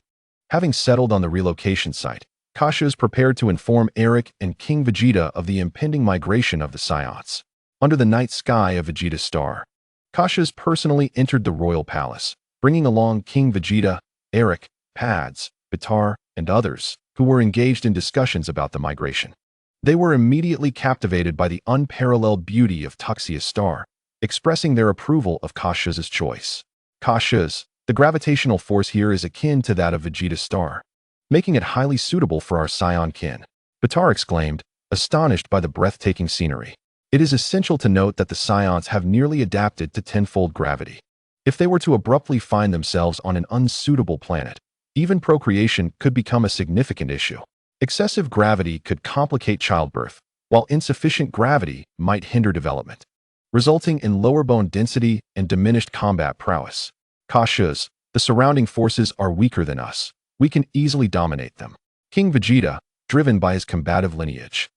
Having settled on the relocation site, Cassius prepared to inform Eric and King Vegeta of the impending migration of the Saiyans. Under the night sky of Vegeta Star, Cassius personally entered the royal palace, bringing along King Vegeta, Eric, Pads, Bitar, and others, who were engaged in discussions about the migration. They were immediately captivated by the unparalleled beauty of Cassius' star, expressing their approval of Cassius' choice. Cassius, the gravitational force here is akin to that of Vegeta's star, making it highly suitable for our Saiyan kin. Batar exclaimed, astonished by the breathtaking scenery. It is essential to note that the Saiyans have nearly adapted to tenfold gravity. If they were to abruptly find themselves on an unsuitable planet, even procreation could become a significant issue. Excessive gravity could complicate childbirth, while insufficient gravity might hinder development, resulting in lower bone density and diminished combat prowess. Cautious, the surrounding forces are weaker than us. We can easily dominate them. King Vegeta, driven by his combative lineage,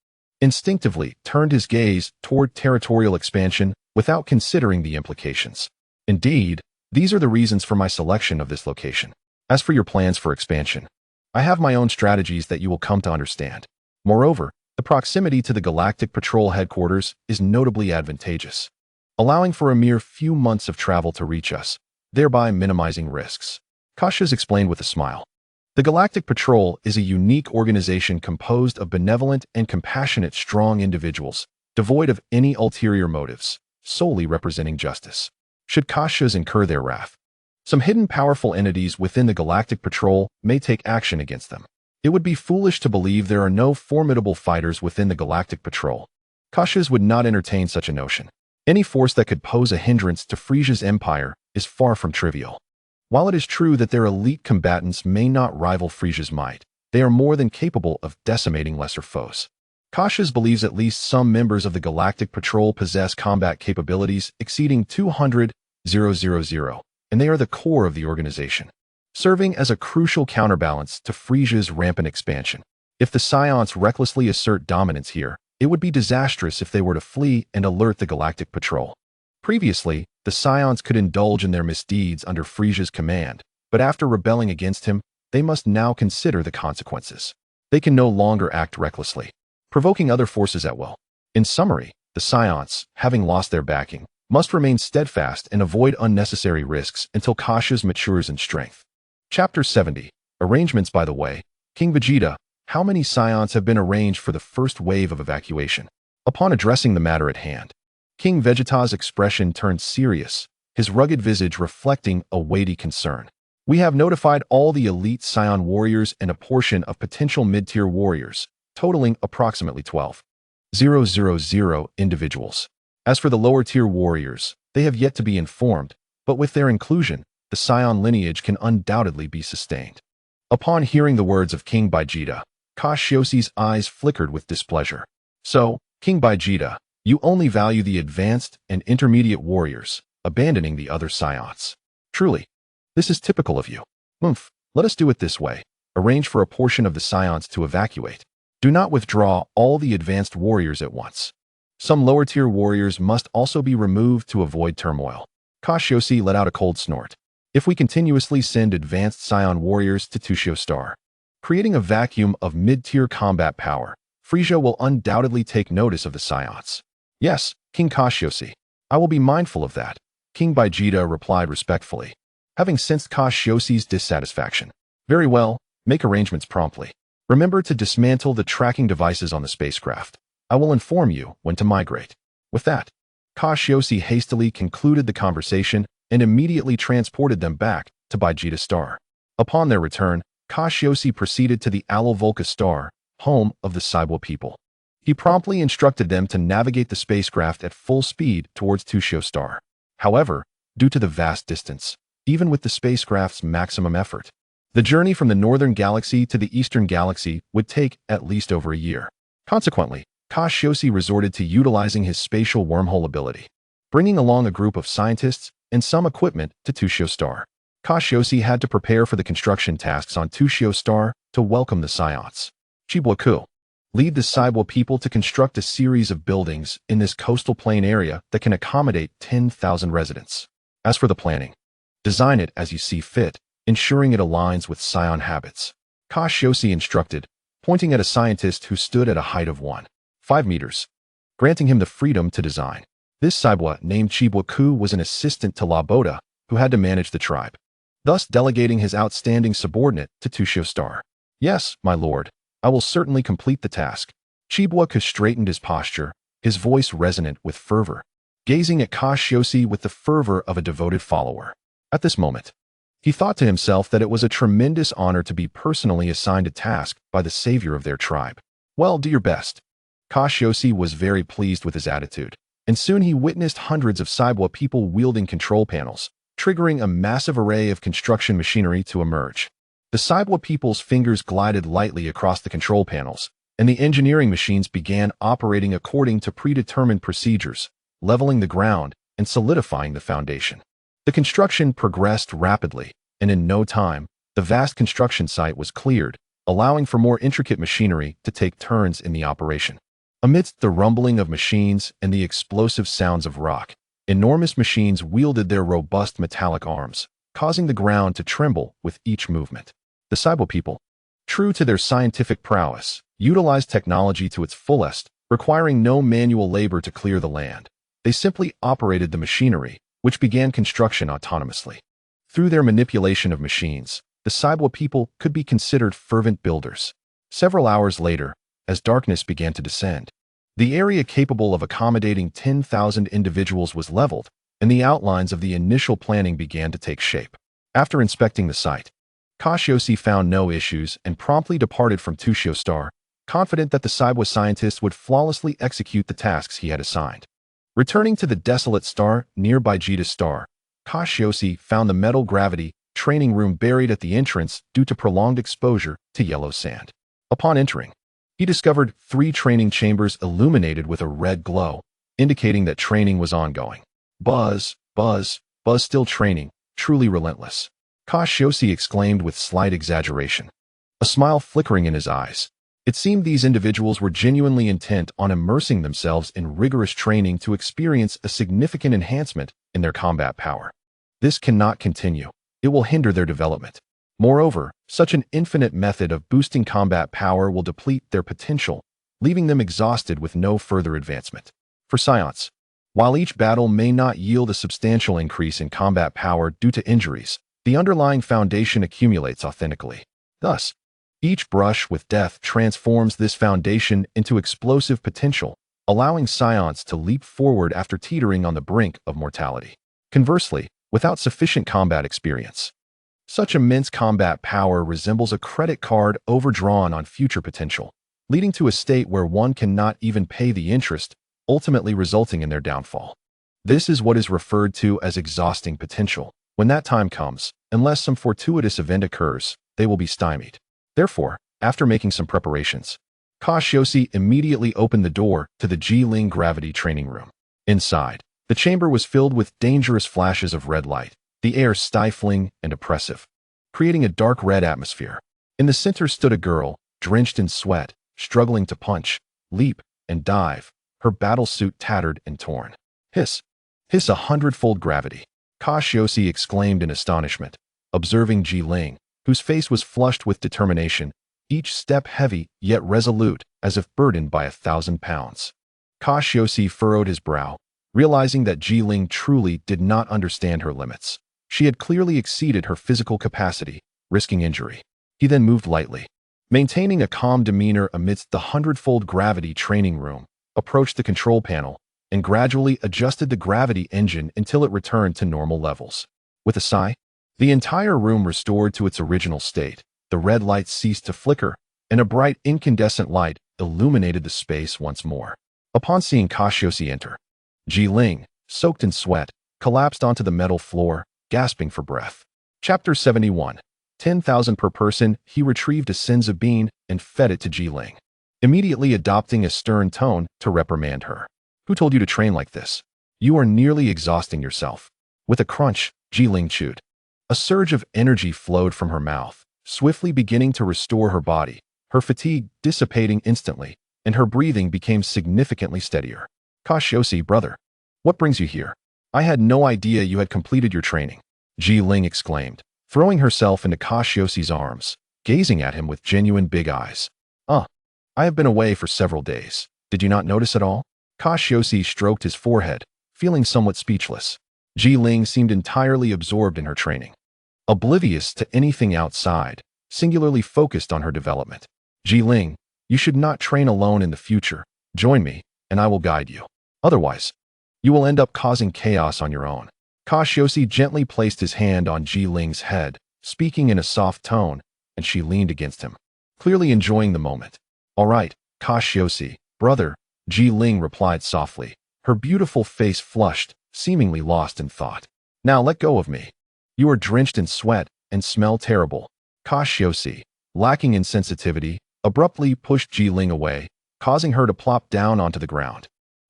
instinctively turned his gaze toward territorial expansion without considering the implications. Indeed, these are the reasons for my selection of this location. As for your plans for expansion, I have my own strategies that you will come to understand. Moreover, the proximity to the Galactic Patrol headquarters is notably advantageous, allowing for a mere few months of travel to reach us, thereby minimizing risks. Cassius explained with a smile. The Galactic Patrol is a unique organization composed of benevolent and compassionate strong individuals, devoid of any ulterior motives, solely representing justice. Should Cassius incur their wrath, some hidden powerful entities within the Galactic Patrol may take action against them. It would be foolish to believe there are no formidable fighters within the Galactic Patrol. Cassius would not entertain such a notion. Any force that could pose a hindrance to Frieza's empire is far from trivial. While it is true that their elite combatants may not rival Frieza's might, they are more than capable of decimating lesser foes. Cassius believes at least some members of the Galactic Patrol possess combat capabilities exceeding 200,000, and they are the core of the organization, serving as a crucial counterbalance to Frieza's rampant expansion. If the Saiyans recklessly assert dominance here, it would be disastrous if they were to flee and alert the Galactic Patrol. Previously, the Saiyans could indulge in their misdeeds under Frieza's command, but after rebelling against him, they must now consider the consequences. They can no longer act recklessly, provoking other forces at will. In summary, the Saiyans, having lost their backing, must remain steadfast and avoid unnecessary risks until Cassius matures in strength. Chapter 70. Arrangements. By the way, King Vegeta, how many Saiyans have been arranged for the first wave of evacuation? Upon addressing the matter at hand, King Vegeta's expression turned serious, his rugged visage reflecting a weighty concern. We have notified all the elite Saiyan warriors and a portion of potential mid-tier warriors, totaling approximately 12,000 individuals. As for the lower-tier warriors, they have yet to be informed, but with their inclusion, the Saiyan lineage can undoubtedly be sustained. Upon hearing the words of King Vegeta, Cassius's eyes flickered with displeasure. So, King Vegeta, you only value the advanced and intermediate warriors, abandoning the other Saiyans. Truly, this is typical of you. Let us do it this way. Arrange for a portion of the Saiyans to evacuate. Do not withdraw all the advanced warriors at once. Some lower-tier warriors must also be removed to avoid turmoil. Cassius let out a cold snort. If we continuously send advanced Saiyan warriors to Tushio Star, creating a vacuum of mid-tier combat power, Frieza will undoubtedly take notice of the Saiyans. Yes, King Cassius, I will be mindful of that, King Vegeta replied respectfully, having sensed Cassius's dissatisfaction. Very well, make arrangements promptly. Remember to dismantle the tracking devices on the spacecraft. I will inform you when to migrate. With that, Cassius hastily concluded the conversation and immediately transported them back to Vegeta Star. Upon their return, Cassius proceeded to the Volca Star, home of the Saiyan people. He promptly instructed them to navigate the spacecraft at full speed towards Tushio Star. However, due to the vast distance, even with the spacecraft's maximum effort, the journey from the northern galaxy to the eastern galaxy would take at least over a year. Consequently, Cassius resorted to utilizing his spatial wormhole ability, bringing along a group of scientists and some equipment to Tushio Star. Cassius had to prepare for the construction tasks on Tushio Star to welcome the Saiyans. Chibuaku, lead the Saiyan people to construct a series of buildings in this coastal plain area that can accommodate 10,000 residents. As for the planning, design it as you see fit, ensuring it aligns with Saiyan habits. Cassius instructed, pointing at a scientist who stood at a height of 1.5 meters, granting him the freedom to design. This Saiyan named Chibuaku was an assistant to Laboda, who had to manage the tribe, thus delegating his outstanding subordinate to Tushio Star. Yes, my lord. I will certainly complete the task. Chibuaka straightened his posture, his voice resonant with fervor, gazing at Cassius with the fervor of a devoted follower. At this moment, he thought to himself that it was a tremendous honor to be personally assigned a task by the savior of their tribe. Well, do your best. Cassius was very pleased with his attitude, and soon he witnessed hundreds of Saibwa people wielding control panels, triggering a massive array of construction machinery to emerge. The Saibwa people's fingers glided lightly across the control panels, and the engineering machines began operating according to predetermined procedures, leveling the ground and solidifying the foundation. The construction progressed rapidly, and in no time, the vast construction site was cleared, allowing for more intricate machinery to take turns in the operation. Amidst the rumbling of machines and the explosive sounds of rock, enormous machines wielded their robust metallic arms, causing the ground to tremble with each movement. The Saibwa people, true to their scientific prowess, utilized technology to its fullest, requiring no manual labor to clear the land. They simply operated the machinery, which began construction autonomously. Through their manipulation of machines, the Saibwa people could be considered fervent builders. Several hours later, as darkness began to descend, the area capable of accommodating 10,000 individuals was leveled, and the outlines of the initial planning began to take shape. After inspecting the site, Cassius found no issues and promptly departed from Tushio Star, confident that the Saibwa scientists would flawlessly execute the tasks he had assigned. Returning to the desolate star nearby Vegeta Star, Cassius found the metal gravity training room buried at the entrance due to prolonged exposure to yellow sand. Upon entering, he discovered 3 training chambers illuminated with a red glow, indicating that training was ongoing. Buzz, buzz, buzz, still training, truly relentless. Cassius exclaimed with slight exaggeration, a smile flickering in his eyes. It seemed these individuals were genuinely intent on immersing themselves in rigorous training to experience a significant enhancement in their combat power. This cannot continue. It will hinder their development. Moreover, such an infinite method of boosting combat power will deplete their potential, leaving them exhausted with no further advancement. For Saiyans, while each battle may not yield a substantial increase in combat power due to injuries, the underlying foundation accumulates authentically. Thus, each brush with death transforms this foundation into explosive potential, allowing Saiyans to leap forward after teetering on the brink of mortality. Conversely, without sufficient combat experience, such immense combat power resembles a credit card overdrawn on future potential, leading to a state where one cannot even pay the interest, ultimately resulting in their downfall. This is what is referred to as exhausting potential. When that time comes, unless some fortuitous event occurs, they will be stymied. Therefore, after making some preparations, Cassius immediately opened the door to the Jiling gravity training room. Inside, the chamber was filled with dangerous flashes of red light, the air stifling and oppressive, creating a dark red atmosphere. In the center stood a girl, drenched in sweat, struggling to punch, leap, and dive, her battle suit tattered and torn. Hiss! Hiss 100-fold gravity! Cassius exclaimed in astonishment, observing Jiling, whose face was flushed with determination, each step heavy yet resolute, as if burdened by 1,000 pounds. Cassius furrowed his brow, realizing that Jiling truly did not understand her limits. She had clearly exceeded her physical capacity, risking injury. He then moved lightly, maintaining a calm demeanor amidst the 100-fold gravity training room, approached the control panel, and gradually adjusted the gravity engine until it returned to normal levels. With a sigh, the entire room restored to its original state. The red lights ceased to flicker, and a bright incandescent light illuminated the space once more. Upon seeing Cassius enter, Jiling, soaked in sweat, collapsed onto the metal floor, gasping for breath. Chapter 71. 10,000 per person. He retrieved a senzu bean and fed it to Jiling, immediately adopting a stern tone to reprimand her. Who told you to train like this? You are nearly exhausting yourself. With a crunch, Jiling chewed. A surge of energy flowed from her mouth, swiftly beginning to restore her body, her fatigue dissipating instantly, and her breathing became significantly steadier. Cassius, brother, what brings you here? I had no idea you had completed your training, Jiling exclaimed, throwing herself into Cassius's arms, gazing at him with genuine big eyes. I have been away for several days. Did you not notice at all? Cassius stroked his forehead, feeling somewhat speechless. Jiling seemed entirely absorbed in her training, oblivious to anything outside, singularly focused on her development. Ji-Ling, you should not train alone in the future. Join me, and I will guide you. Otherwise, you will end up causing chaos on your own. Cassius gently placed his hand on Ji-Ling's head, speaking in a soft tone, and she leaned against him, clearly enjoying the moment. All right, Cassius, brother, Ji-Ling replied softly, her beautiful face flushed, seemingly lost in thought. Now let go of me. You are drenched in sweat and smell terrible. Cassius, lacking in sensitivity, abruptly pushed Ji-Ling away, causing her to plop down onto the ground.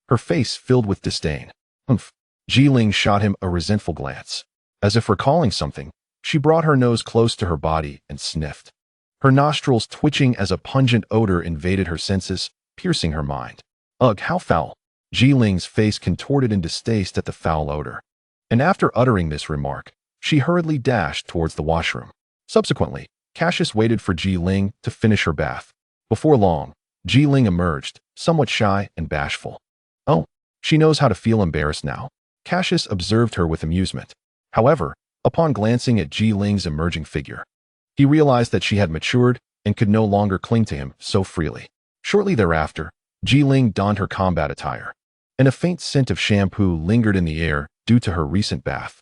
Her face filled with disdain. Humph. Ji-Ling shot him a resentful glance. As if recalling something, she brought her nose close to her body and sniffed, her nostrils twitching as a pungent odor invaded her senses, piercing her mind. Ugh, how foul! Ji-Ling's face contorted in distaste at the foul odor. And after uttering this remark, she hurriedly dashed towards the washroom. Subsequently, Cassius waited for Ji-Ling to finish her bath. Before long, Ji-Ling emerged, somewhat shy and bashful. Oh, she knows how to feel embarrassed now. Cassius observed her with amusement. However, upon glancing at Ji-Ling's emerging figure, he realized that she had matured and could no longer cling to him so freely. Shortly thereafter, Ji-Ling donned her combat attire, and a faint scent of shampoo lingered in the air due to her recent bath.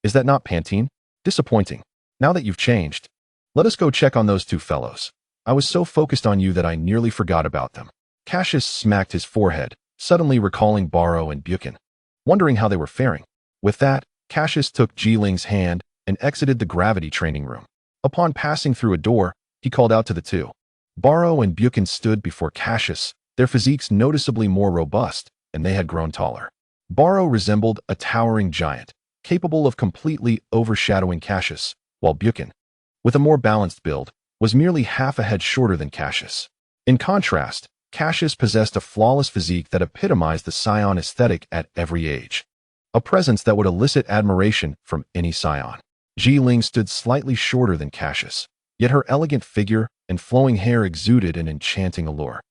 Is that not Pantene? Disappointing. Now that you've changed, let us go check on those two fellows. I was so focused on you that I nearly forgot about them. Cassius smacked his forehead, suddenly recalling Barrow and Buchan, wondering how they were faring. With that, Cassius took Ji-Ling's hand and exited the gravity training room. Upon passing through a door, he called out to the two. Barrow and Buchan stood before Cassius, their physiques noticeably more robust, and they had grown taller. Barrow resembled a towering giant, capable of completely overshadowing Cassius, while Buchan, with a more balanced build, was merely half a head shorter than Cassius. In contrast, Cassius possessed a flawless physique that epitomized the Saiyan aesthetic at every age, a presence that would elicit admiration from any Saiyan. Ji-Ling stood slightly shorter than Cassius, yet her elegant figure and flowing hair exuded an enchanting allure,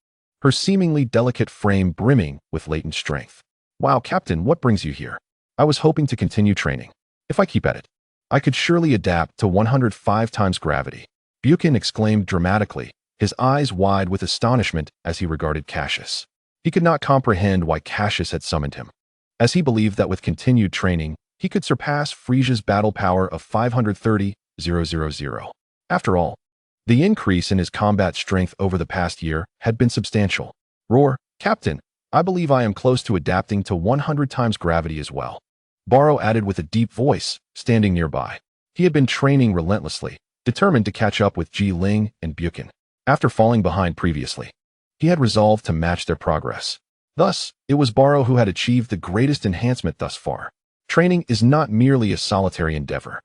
her seemingly delicate frame brimming with latent strength. Wow, Captain, what brings you here? I was hoping to continue training. If I keep at it, I could surely adapt to 105 times gravity. Buchan exclaimed dramatically, his eyes wide with astonishment as he regarded Cassius. He could not comprehend why Cassius had summoned him, as he believed that with continued training, he could surpass Frieza's battle power of 530,000. After all, the increase in his combat strength over the past year had been substantial. Roar, Captain, I believe I am close to adapting to 100 times gravity as well. Barrow added with a deep voice, standing nearby. He had been training relentlessly, determined to catch up with Ji-Ling and Buchan. After falling behind previously, he had resolved to match their progress. Thus, it was Barrow who had achieved the greatest enhancement thus far. Training is not merely a solitary endeavor.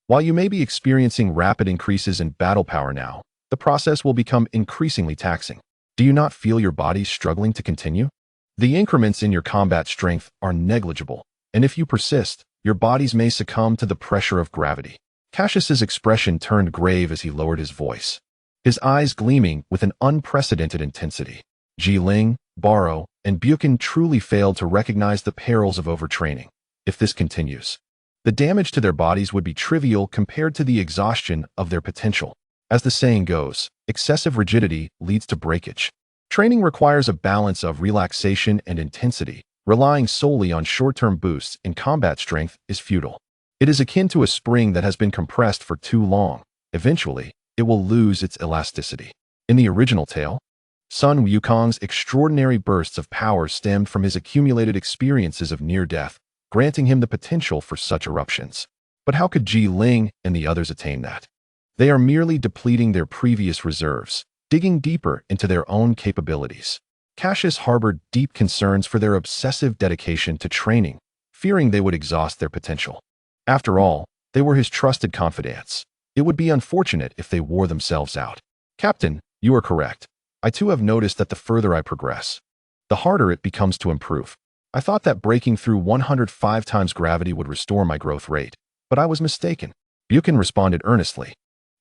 While you may be experiencing rapid increases in battle power now, the process will become increasingly taxing. Do you not feel your body struggling to continue? The increments in your combat strength are negligible, and if you persist, your bodies may succumb to the pressure of gravity. Cassius's expression turned grave as he lowered his voice, his eyes gleaming with an unprecedented intensity. Ji-Ling, Barrow, and Buchan truly failed to recognize the perils of overtraining. If this continues, the damage to their bodies would be trivial compared to the exhaustion of their potential. As the saying goes, excessive rigidity leads to breakage. Training requires a balance of relaxation and intensity. Relying solely on short-term boosts in combat strength is futile. It is akin to a spring that has been compressed for too long. Eventually, it will lose its elasticity. In the original tale, Sun Wukong's extraordinary bursts of power stemmed from his accumulated experiences of near-death, granting him the potential for such eruptions. But how could Ji-Ling and the others attain that? They are merely depleting their previous reserves, digging deeper into their own capabilities. Cassius harbored deep concerns for their obsessive dedication to training, fearing they would exhaust their potential. After all, they were his trusted confidants. It would be unfortunate if they wore themselves out. Captain, you are correct. I too have noticed that the further I progress, the harder it becomes to improve. I thought that breaking through 105 times gravity would restore my growth rate, but I was mistaken. Buchan responded earnestly,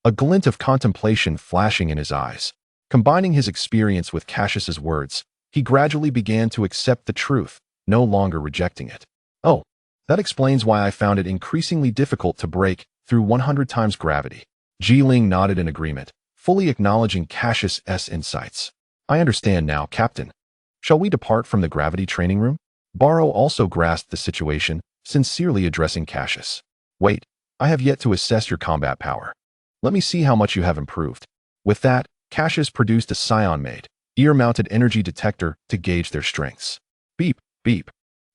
a glint of contemplation flashing in his eyes. Combining his experience with Cassius's words, he gradually began to accept the truth, no longer rejecting it. Oh, that explains why I found it increasingly difficult to break through 100 times gravity. Ling nodded in agreement, fully acknowledging Cassius' insights. I understand now, Captain. Shall we depart from the gravity training room? Barrow also grasped the situation, sincerely addressing Cassius. Wait, I have yet to assess your combat power. Let me see how much you have improved. With that, Cassius produced a Saiyan-made, ear-mounted energy detector to gauge their strengths. Beep, beep,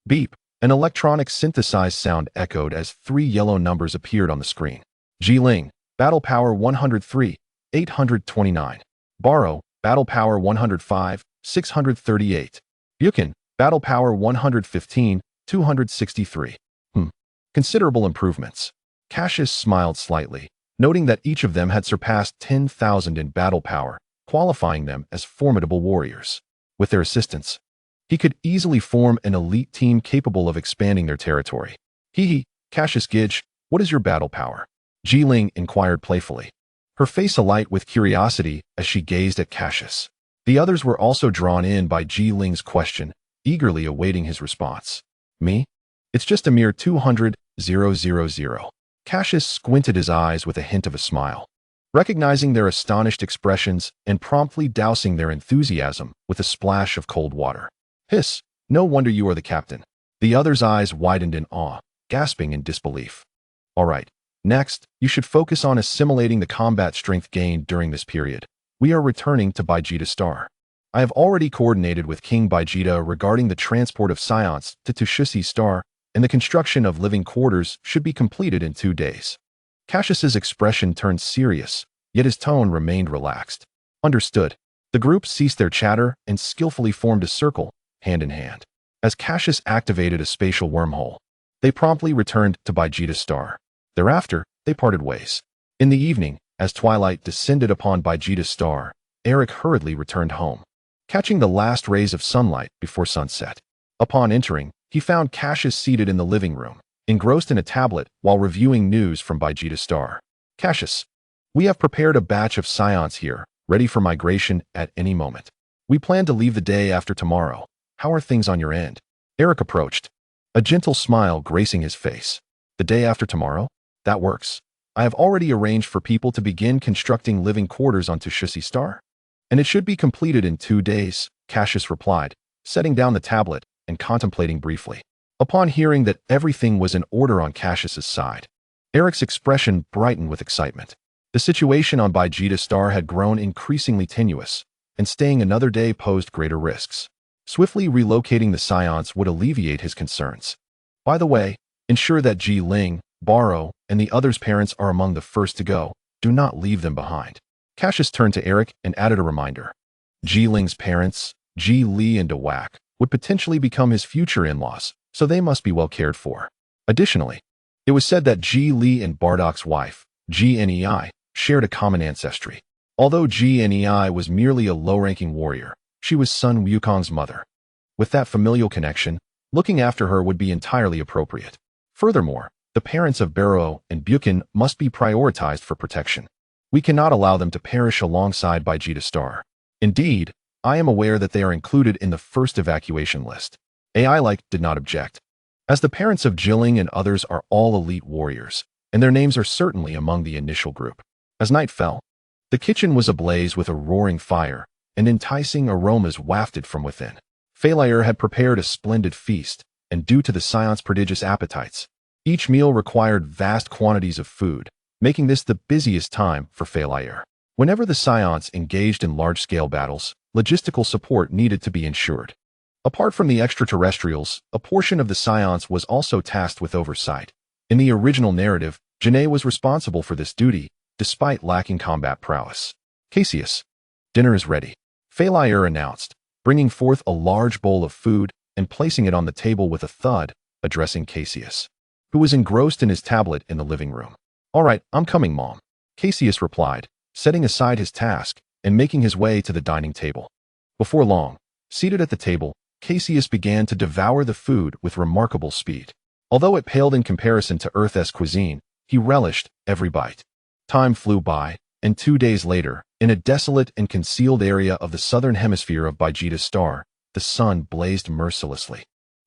beep. An electronic synthesized sound echoed as 3 yellow numbers appeared on the screen. Ling, battle power 103, 829. Barrow, battle power 105, 638. Buchan, battle power 115, 263. Considerable improvements. Cassius smiled slightly, noting that each of them had surpassed 10,000 in battle power, qualifying them as formidable warriors. With their assistance, he could easily form an elite team capable of expanding their territory. Cassius Gidge, what is your battle power? Ling inquired playfully, her face alight with curiosity as she gazed at Cassius. The others were also drawn in by Ling's question, eagerly awaiting his response. Me? It's just a mere 200,000. Cassius squinted his eyes with a hint of a smile, recognizing their astonished expressions and promptly dousing their enthusiasm with a splash of cold water. Hiss, no wonder you are the captain. The other's eyes widened in awe, gasping in disbelief. All right, next, you should focus on assimilating the combat strength gained during this period. We are returning to Vegeta Star. I have already coordinated with King Vegeta regarding the transport of Saiyans to Vegeta Star, and the construction of living quarters should be completed in 2 days. Cassius's expression turned serious, yet his tone remained relaxed. Understood. The group ceased their chatter and skillfully formed a circle, hand in hand. As Cassius activated a spatial wormhole, they promptly returned to Vegeta Star. Thereafter, they parted ways. In the evening, as twilight descended upon Vegeta Star, Eric hurriedly returned home, catching the last rays of sunlight before sunset. Upon entering, he found Cassius seated in the living room, engrossed in a tablet while reviewing news from Vegeta Star. Cassius, we have prepared a batch of Saiyans here, ready for migration at any moment. We plan to leave the day after tomorrow. How are things on your end? Eric approached, a gentle smile gracing his face. The day after tomorrow? That works. I have already arranged for people to begin constructing living quarters on Vegeta Star, and it should be completed in 2 days, Cassius replied, setting down the tablet and contemplating briefly. Upon hearing that everything was in order on Cassius's side, Eric's expression brightened with excitement. The situation on Vegeta Star had grown increasingly tenuous, and staying another day posed greater risks. Swiftly relocating the Saiyans would alleviate his concerns. By the way, ensure that Ling, Barrow, and the others' parents are among the first to go. Do not leave them behind. Cassius turned to Eric and added a reminder. Ling's parents, Li and Dewak, would potentially become his future in-laws, so they must be well cared for. Additionally, it was said that Li and Bardock's wife, Nei, shared a common ancestry. Although Nei was merely a low-ranking warrior, she was Sun Wukong's mother. With that familial connection, looking after her would be entirely appropriate. Furthermore, the parents of Barrow and Buchan must be prioritized for protection. We cannot allow them to perish alongside Vegeta Star. Indeed, I am aware that they are included in the first evacuation list. AI-like did not object, as the parents of Ling and others are all elite warriors, and their names are certainly among the initial group. As night fell, the kitchen was ablaze with a roaring fire, and enticing aromas wafted from within. Falair had prepared a splendid feast, and due to the Saiyans' prodigious appetites, each meal required vast quantities of food, making this the busiest time for Falair. Whenever the Saiyans engaged in large-scale battles, logistical support needed to be ensured. Apart from the extraterrestrials, a portion of the Saiyans was also tasked with oversight. In the original narrative, Janae was responsible for this duty, despite lacking combat prowess. Cassius, dinner is ready, Falair announced, bringing forth a large bowl of food and placing it on the table with a thud, addressing Cassius, who was engrossed in his tablet in the living room. All right, I'm coming, Mom, Cassius replied, setting aside his task and making his way to the dining table. Before long, seated at the table, Cassius began to devour the food with remarkable speed. Although it paled in comparison to Earth's cuisine, he relished every bite. Time flew by, and 2 days later, in a desolate and concealed area of the southern hemisphere of Vegeta Star, the sun blazed mercilessly,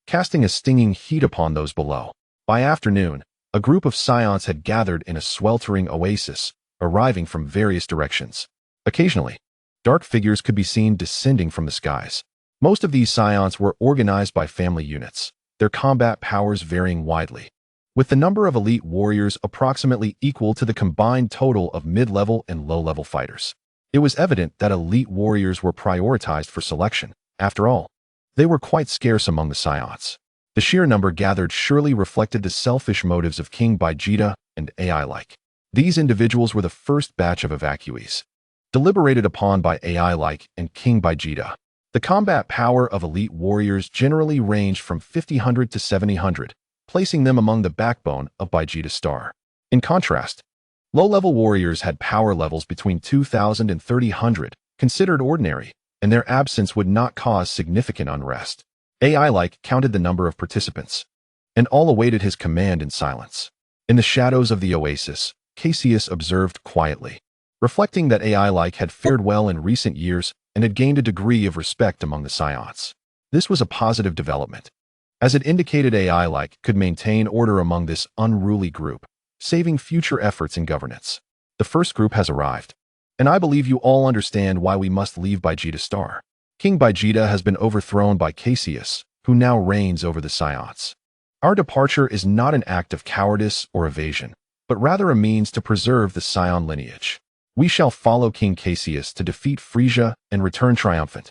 casting a stinging heat upon those below. By afternoon, a group of Saiyans had gathered in a sweltering oasis, arriving from various directions. Occasionally, dark figures could be seen descending from the skies. Most of these Scions were organized by family units, their combat powers varying widely, with the number of elite warriors approximately equal to the combined total of mid-level and low-level fighters. It was evident that elite warriors were prioritized for selection. After all, they were quite scarce among the Scions. The sheer number gathered surely reflected the selfish motives of King Vegeta and AI-like. These individuals were the first batch of evacuees, deliberated upon by AI-like and King Vegeta. The combat power of elite warriors generally ranged from 5000 to 7000, placing them among the backbone of Vegeta's star. In contrast, low-level warriors had power levels between 2000 and 3000, considered ordinary, and their absence would not cause significant unrest. AI-like counted the number of participants, and all awaited his command in silence. In the shadows of the oasis, Cassius observed quietly, reflecting that AI-like had fared well in recent years and had gained a degree of respect among the Scions. This was a positive development, as it indicated AI-like could maintain order among this unruly group, saving future efforts in governance. The first group has arrived, and I believe you all understand why we must leave Vegeta's star. King Vegeta has been overthrown by Cassius, who now reigns over the Scions. Our departure is not an act of cowardice or evasion, but rather a means to preserve the Scion lineage. We shall follow King Cassius to defeat Frieza and return triumphant.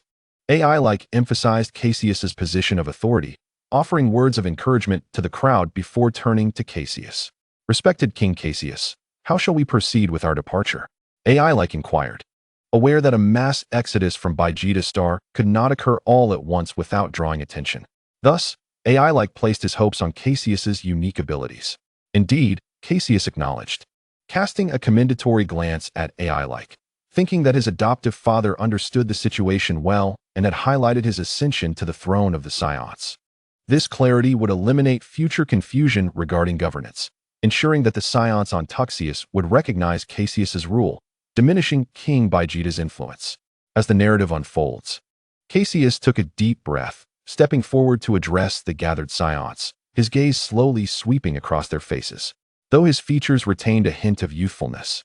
AI-like emphasized Cassius's position of authority, offering words of encouragement to the crowd before turning to Cassius. Respected King Cassius, how shall we proceed with our departure? AI-like inquired, aware that a mass exodus from Vegeta's star could not occur all at once without drawing attention. Thus, AI-like placed his hopes on Cassius's unique abilities. Indeed, Cassius acknowledged, casting a commendatory glance at AI-like, thinking that his adoptive father understood the situation well and had highlighted his ascension to the throne of the Scions. This clarity would eliminate future confusion regarding governance, ensuring that the Scions on Tuxius would recognize Cassius's rule, diminishing King Vegeta's influence. As the narrative unfolds, Cassius took a deep breath, stepping forward to address the gathered Scions, his gaze slowly sweeping across their faces. Though his features retained a hint of youthfulness,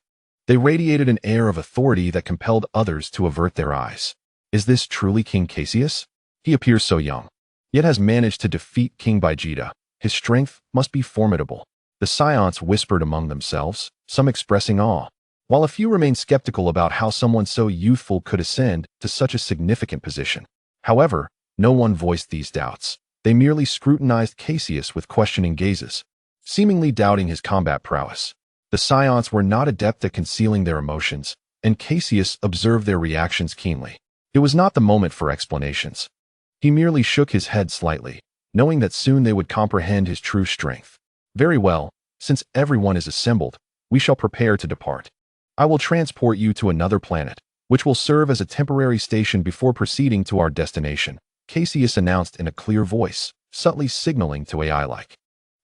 they radiated an air of authority that compelled others to avert their eyes. Is this truly King Cassius? He appears so young, yet has managed to defeat King Vegeta. His strength must be formidable. The Scions whispered among themselves, some expressing awe, while a few remained skeptical about how someone so youthful could ascend to such a significant position. However, no one voiced these doubts. They merely scrutinized Cassius with questioning gazes, seemingly doubting his combat prowess. The Scions were not adept at concealing their emotions, and Cassius observed their reactions keenly. It was not the moment for explanations. He merely shook his head slightly, knowing that soon they would comprehend his true strength. Very well, since everyone is assembled, we shall prepare to depart. I will transport you to another planet, which will serve as a temporary station before proceeding to our destination, Cassius announced in a clear voice, subtly signaling to AI-like,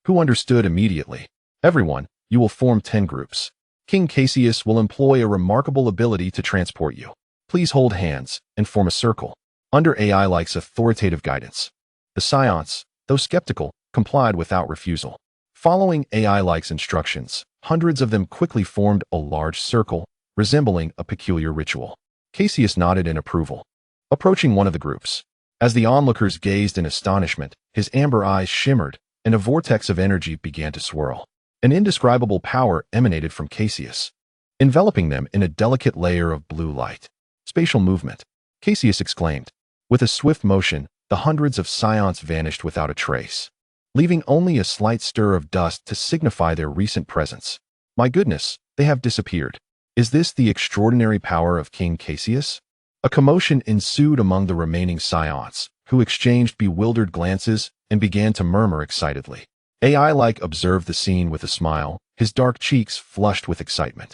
who understood immediately. Everyone, you will form 10 groups. King Cassius will employ a remarkable ability to transport you. Please hold hands and form a circle, under AI-like's authoritative guidance. The Scions, though skeptical, complied without refusal. Following AI-like's instructions, hundreds of them quickly formed a large circle, resembling a peculiar ritual. Cassius nodded in approval, approaching one of the groups. As the onlookers gazed in astonishment, his amber eyes shimmered, and a vortex of energy began to swirl. An indescribable power emanated from Cassius, enveloping them in a delicate layer of blue light. Spatial movement, Cassius exclaimed. With a swift motion, the hundreds of Scions vanished without a trace, leaving only a slight stir of dust to signify their recent presence. My goodness, they have disappeared. Is this the extraordinary power of King Cassius? A commotion ensued among the remaining Scions, who exchanged bewildered glances and began to murmur excitedly. AI-like observed the scene with a smile, his dark cheeks flushed with excitement.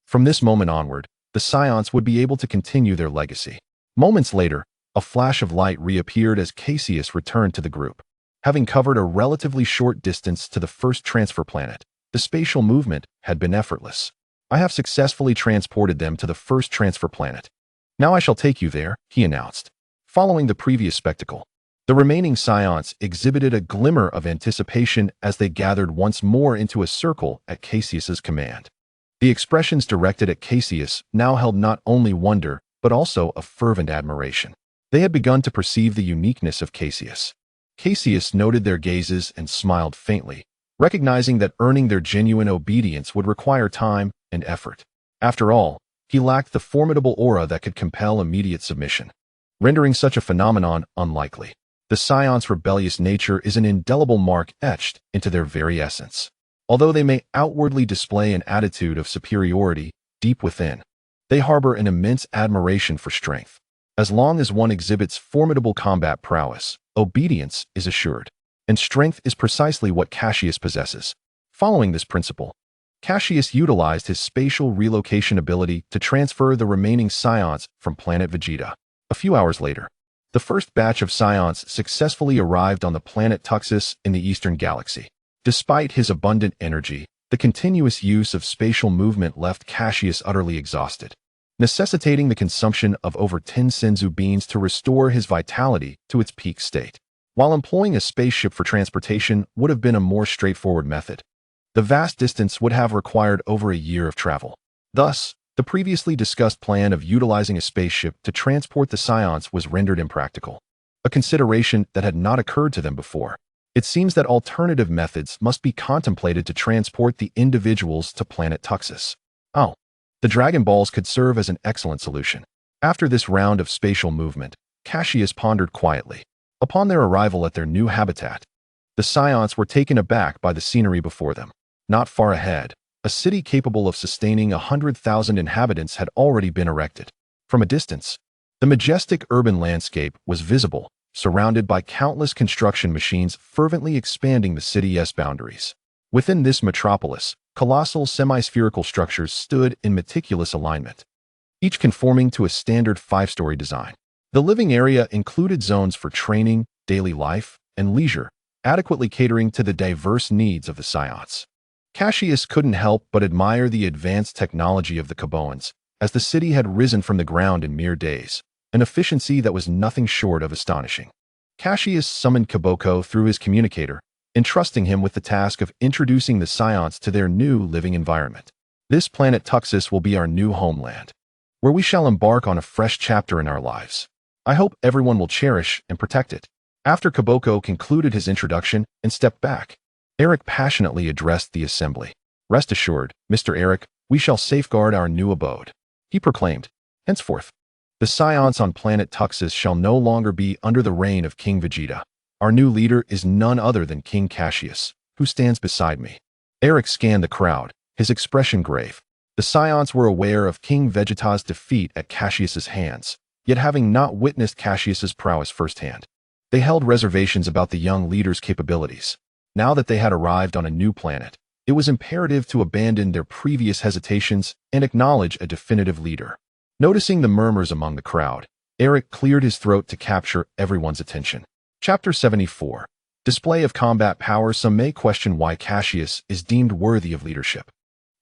From this moment onward, the Scions would be able to continue their legacy. Moments later, a flash of light reappeared as Cassius returned to the group. Having covered a relatively short distance to the first transfer planet, the spatial movement had been effortless. I have successfully transported them to the first transfer planet. Now I shall take you there, he announced. Following the previous spectacle, the remaining Scions exhibited a glimmer of anticipation as they gathered once more into a circle at Cassius's command. The expressions directed at Cassius now held not only wonder, but also a fervent admiration. They had begun to perceive the uniqueness of Cassius. Cassius noted their gazes and smiled faintly, recognizing that earning their genuine obedience would require time and effort. After all, he lacked the formidable aura that could compel immediate submission, rendering such a phenomenon unlikely. The Saiyans' rebellious nature is an indelible mark etched into their very essence. Although they may outwardly display an attitude of superiority, deep within, they harbor an immense admiration for strength. As long as one exhibits formidable combat prowess, obedience is assured, and strength is precisely what Cassius possesses. Following this principle, Cassius utilized his spatial relocation ability to transfer the remaining Saiyans from Planet Vegeta. A few hours later, the first batch of Saiyans successfully arrived on the planet Tuxus in the Eastern Galaxy. Despite his abundant energy, the continuous use of spatial movement left Cassius utterly exhausted, necessitating the consumption of over 10 senzu beans to restore his vitality to its peak state. While employing a spaceship for transportation would have been a more straightforward method, the vast distance would have required over a year of travel. Thus, the previously discussed plan of utilizing a spaceship to transport the Saiyans was rendered impractical, a consideration that had not occurred to them before. It seems that alternative methods must be contemplated to transport the individuals to planet Tuxus. Oh, the Dragon Balls could serve as an excellent solution. After this round of spatial movement, Cassius pondered quietly. Upon their arrival at their new habitat, the Saiyans were taken aback by the scenery before them. Not far ahead, a city capable of sustaining 100,000 inhabitants had already been erected. From a distance, the majestic urban landscape was visible, surrounded by countless construction machines fervently expanding the city's boundaries. Within this metropolis, colossal semi-spherical structures stood in meticulous alignment, each conforming to a standard 5-story design. The living area included zones for training, daily life, and leisure, adequately catering to the diverse needs of the Saiyans. Cassius couldn't help but admire the advanced technology of the Kaboans, as the city had risen from the ground in mere days, an efficiency that was nothing short of astonishing. Cassius summoned Kaboko through his communicator, entrusting him with the task of introducing the Saiyans to their new living environment. This planet Tuxus will be our new homeland, where we shall embark on a fresh chapter in our lives. I hope everyone will cherish and protect it. After Kaboko concluded his introduction and stepped back, Eric passionately addressed the assembly. "Rest assured, Mr. Eric, we shall safeguard our new abode," he proclaimed. "Henceforth, the Saiyans on planet Tuxus shall no longer be under the reign of King Vegeta. Our new leader is none other than King Cassius, who stands beside me." Eric scanned the crowd, his expression grave. The Saiyans were aware of King Vegeta's defeat at Cassius's hands, yet having not witnessed Cassius's prowess firsthand, they held reservations about the young leader's capabilities. Now that they had arrived on a new planet, it was imperative to abandon their previous hesitations and acknowledge a definitive leader. Noticing the murmurs among the crowd, Eric cleared his throat to capture everyone's attention. Chapter 74. Display of combat power. Some may question why Cassius is deemed worthy of leadership,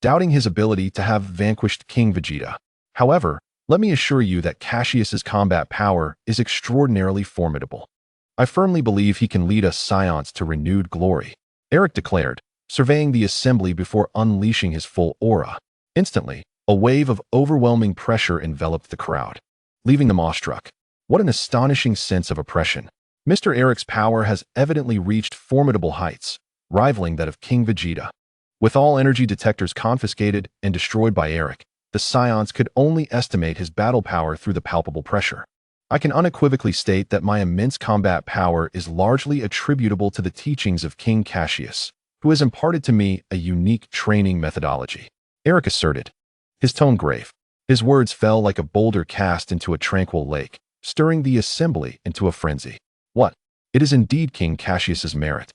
doubting his ability to have vanquished King Vegeta. However, let me assure you that Cassius's combat power is extraordinarily formidable. I firmly believe he can lead us Saiyans to renewed glory, Eric declared, surveying the assembly before unleashing his full aura. Instantly, a wave of overwhelming pressure enveloped the crowd, leaving them awestruck. What an astonishing sense of oppression. Mr. Eric's power has evidently reached formidable heights, rivaling that of King Vegeta. With all energy detectors confiscated and destroyed by Eric, the Saiyans could only estimate his battle power through the palpable pressure. I can unequivocally state that my immense combat power is largely attributable to the teachings of King Cassius, who has imparted to me a unique training methodology, Eric asserted, his tone grave. His words fell like a boulder cast into a tranquil lake, stirring the assembly into a frenzy. What? It is indeed King Cassius's merit.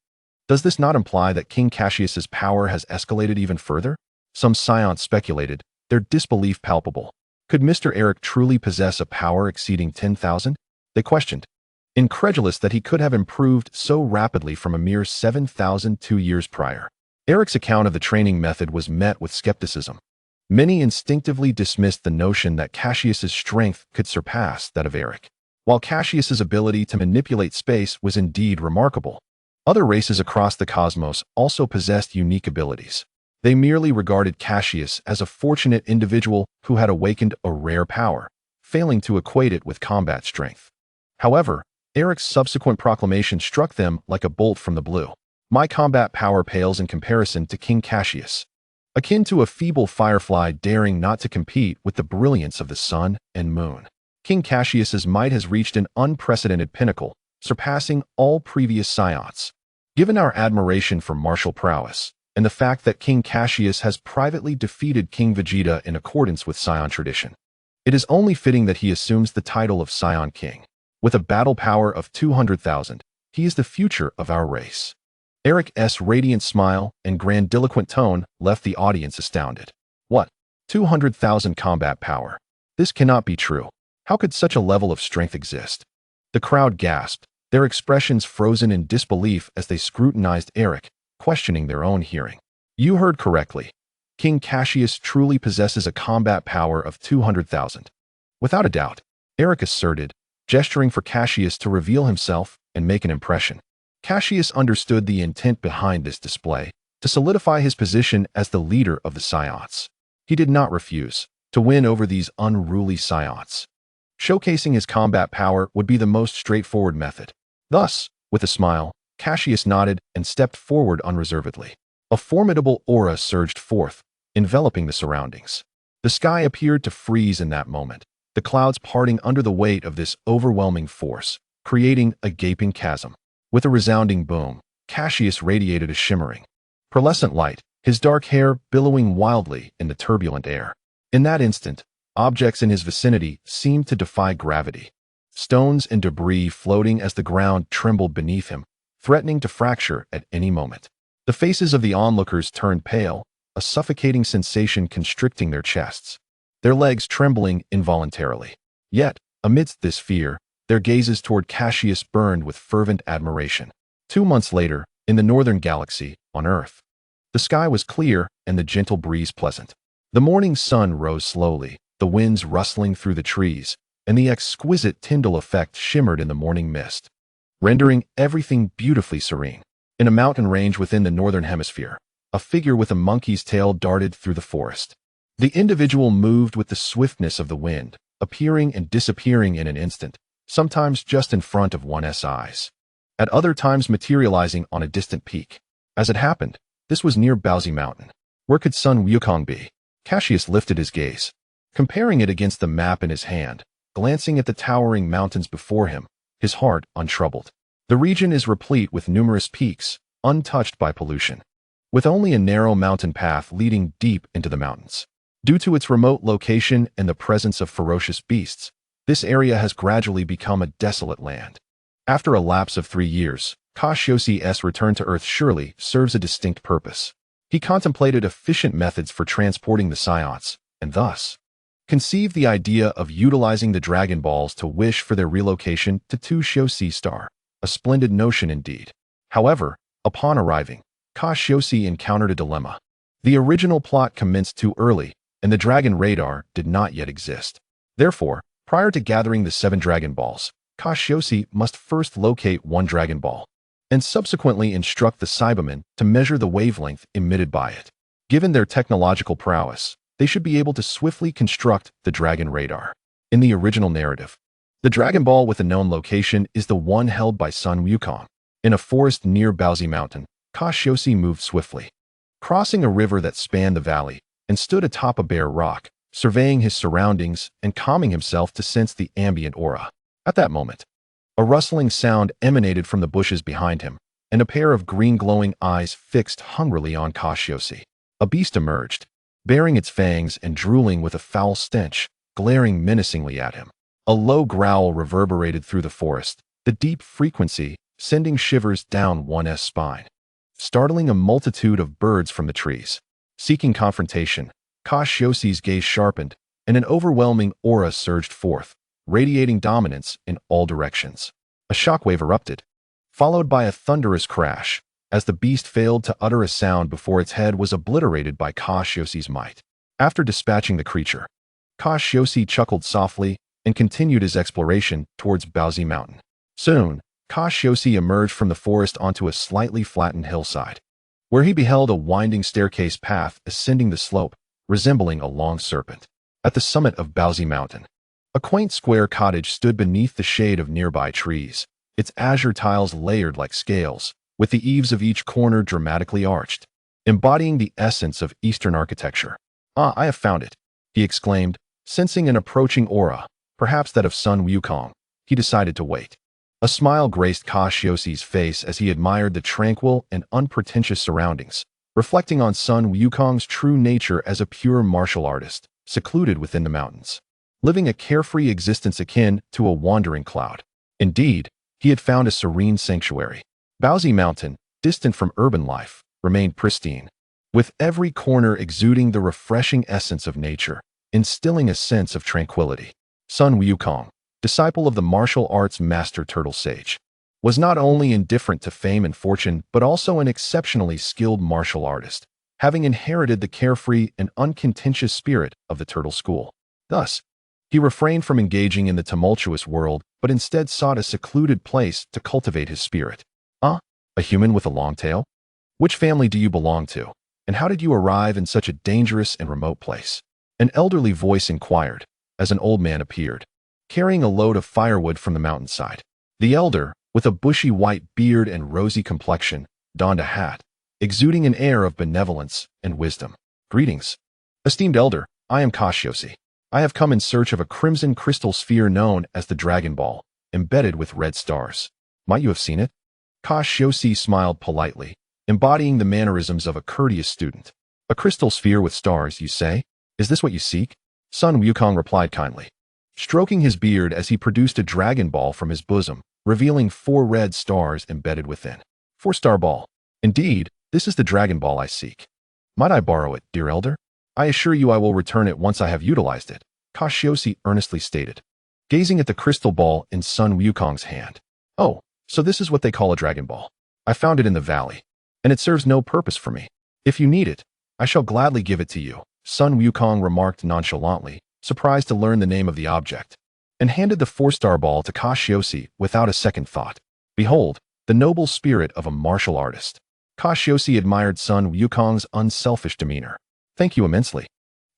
Does this not imply that King Cassius's power has escalated even further? Some Saiyans speculated, their disbelief palpable. Could Mr. Eric truly possess a power exceeding 10,000? They questioned, incredulous that he could have improved so rapidly from a mere 7,002 years prior. Eric's account of the training method was met with skepticism. Many instinctively dismissed the notion that Cassius's strength could surpass that of Eric. While Cassius's ability to manipulate space was indeed remarkable, other races across the cosmos also possessed unique abilities. They merely regarded Cassius as a fortunate individual who had awakened a rare power, failing to equate it with combat strength. However, Eric's subsequent proclamation struck them like a bolt from the blue. My combat power pales in comparison to King Cassius, akin to a feeble firefly daring not to compete with the brilliance of the sun and moon. King Cassius's might has reached an unprecedented pinnacle, surpassing all previous Saiyans. Given our admiration for martial prowess, and the fact that King Cassius has privately defeated King Vegeta in accordance with Saiyan tradition, it is only fitting that he assumes the title of Saiyan King. With a battle power of 200,000, he is the future of our race. Eric's radiant smile and grandiloquent tone left the audience astounded. What? 200,000 combat power? This cannot be true. How could such a level of strength exist? The crowd gasped, their expressions frozen in disbelief as they scrutinized Eric, questioning their own hearing. You heard correctly. King Cassius truly possesses a combat power of 200,000. Without a doubt, Eric asserted, gesturing for Cassius to reveal himself and make an impression. Cassius understood the intent behind this display, to solidify his position as the leader of the Saiyans. He did not refuse to win over these unruly Saiyans. Showcasing his combat power would be the most straightforward method. Thus, with a smile, Cassius nodded and stepped forward unreservedly. A formidable aura surged forth, enveloping the surroundings. The sky appeared to freeze in that moment, the clouds parting under the weight of this overwhelming force, creating a gaping chasm. With a resounding boom, Cassius radiated a shimmering, pearlescent light, his dark hair billowing wildly in the turbulent air. In that instant, objects in his vicinity seemed to defy gravity. Stones and debris floating as the ground trembled beneath him, threatening to fracture at any moment. The faces of the onlookers turned pale, a suffocating sensation constricting their chests, their legs trembling involuntarily. Yet, amidst this fear, their gazes toward Cassius burned with fervent admiration. 2 months later, in the northern galaxy, on Earth, the sky was clear and the gentle breeze pleasant. The morning sun rose slowly, the winds rustling through the trees, and the exquisite Tyndall effect shimmered in the morning mist, rendering everything beautifully serene. In a mountain range within the northern hemisphere, a figure with a monkey's tail darted through the forest. The individual moved with the swiftness of the wind, appearing and disappearing in an instant, sometimes just in front of one's eyes, at other times materializing on a distant peak. As it happened, this was near Baozi Mountain. Where could Sun Wukong be? Cassius lifted his gaze, comparing it against the map in his hand, glancing at the towering mountains before him, his heart untroubled. The region is replete with numerous peaks, untouched by pollution, with only a narrow mountain path leading deep into the mountains. Due to its remote location and the presence of ferocious beasts, this area has gradually become a desolate land. After a lapse of 3 years, Cassius's return to Earth surely serves a distinct purpose. He contemplated efficient methods for transporting the Saiyans, and thus conceived the idea of utilizing the Dragon Balls to wish for their relocation to 2 Shosi Star. A splendid notion indeed. However, upon arriving, Cassius encountered a dilemma. The original plot commenced too early, and the Dragon Radar did not yet exist. Therefore, prior to gathering the 7 Dragon Balls, Cassius must first locate 1 Dragon Ball, and subsequently instruct the Cybermen to measure the wavelength emitted by it. Given their technological prowess, they should be able to swiftly construct the Dragon Radar. In the original narrative, the Dragon Ball with a known location is the one held by Sun Wukong. In a forest near Baozi Mountain, Cassius moved swiftly, crossing a river that spanned the valley, and stood atop a bare rock, surveying his surroundings and calming himself to sense the ambient aura. At that moment, a rustling sound emanated from the bushes behind him, and a pair of green glowing eyes fixed hungrily on Cassius. A beast emerged, baring its fangs and drooling with a foul stench, glaring menacingly at him. A low growl reverberated through the forest, the deep frequency sending shivers down one's spine, startling a multitude of birds from the trees. Seeking confrontation, Cassius's gaze sharpened, and an overwhelming aura surged forth, radiating dominance in all directions. A shockwave erupted, followed by a thunderous crash, as the beast failed to utter a sound before its head was obliterated by Cassius's might. After dispatching the creature, Cassius chuckled softly and continued his exploration towards Baozi Mountain. Soon, Cassius emerged from the forest onto a slightly flattened hillside. where he beheld a winding staircase path ascending the slope, resembling a long serpent. At the summit of Bowsy Mountain, a quaint square cottage stood beneath the shade of nearby trees, its azure tiles layered like scales, with the eaves of each corner dramatically arched, embodying the essence of Eastern architecture. "Ah, I have found it," he exclaimed, sensing an approaching aura, perhaps that of Sun Wukong. He decided to wait. A smile graced Cassius's face as he admired the tranquil and unpretentious surroundings, reflecting on Sun Wukong's true nature as a pure martial artist, secluded within the mountains, living a carefree existence akin to a wandering cloud. Indeed, he had found a serene sanctuary. Bowsy Mountain, distant from urban life, remained pristine, with every corner exuding the refreshing essence of nature, instilling a sense of tranquility. Sun Wukong, disciple of the martial arts master Turtle Sage, was not only indifferent to fame and fortune but also an exceptionally skilled martial artist, having inherited the carefree and uncontentious spirit of the Turtle School. Thus, he refrained from engaging in the tumultuous world but instead sought a secluded place to cultivate his spirit. A human with a long tail? Which family do you belong to, and how did you arrive in such a dangerous and remote place? An elderly voice inquired, as an old man appeared, carrying a load of firewood from the mountainside. The elder, with a bushy white beard and rosy complexion, donned a hat, exuding an air of benevolence and wisdom. "Greetings, esteemed elder, I am Cassius. I have come in search of a crimson crystal sphere known as the Dragon Ball, embedded with red stars. Might you have seen it?" Cassius smiled politely, embodying the mannerisms of a courteous student. "A crystal sphere with stars, you say? Is this what you seek?" Sun Wukong replied kindly, stroking his beard as he produced a Dragon Ball from his bosom, revealing 4 red stars embedded within. 4-star ball. Indeed, this is the Dragon Ball I seek. Might I borrow it, dear elder? I assure you I will return it once I have utilized it, Cassius earnestly stated, gazing at the crystal ball in Sun Wukong's hand. "Oh, so this is what they call a Dragon Ball. I found it in the valley, and it serves no purpose for me. If you need it, I shall gladly give it to you," Sun Wukong remarked nonchalantly, surprised to learn the name of the object, and handed the 4-star ball to Cassius without a second thought. "Behold, the noble spirit of a martial artist." Cassius admired Sun Wukong's unselfish demeanor. "Thank you immensely,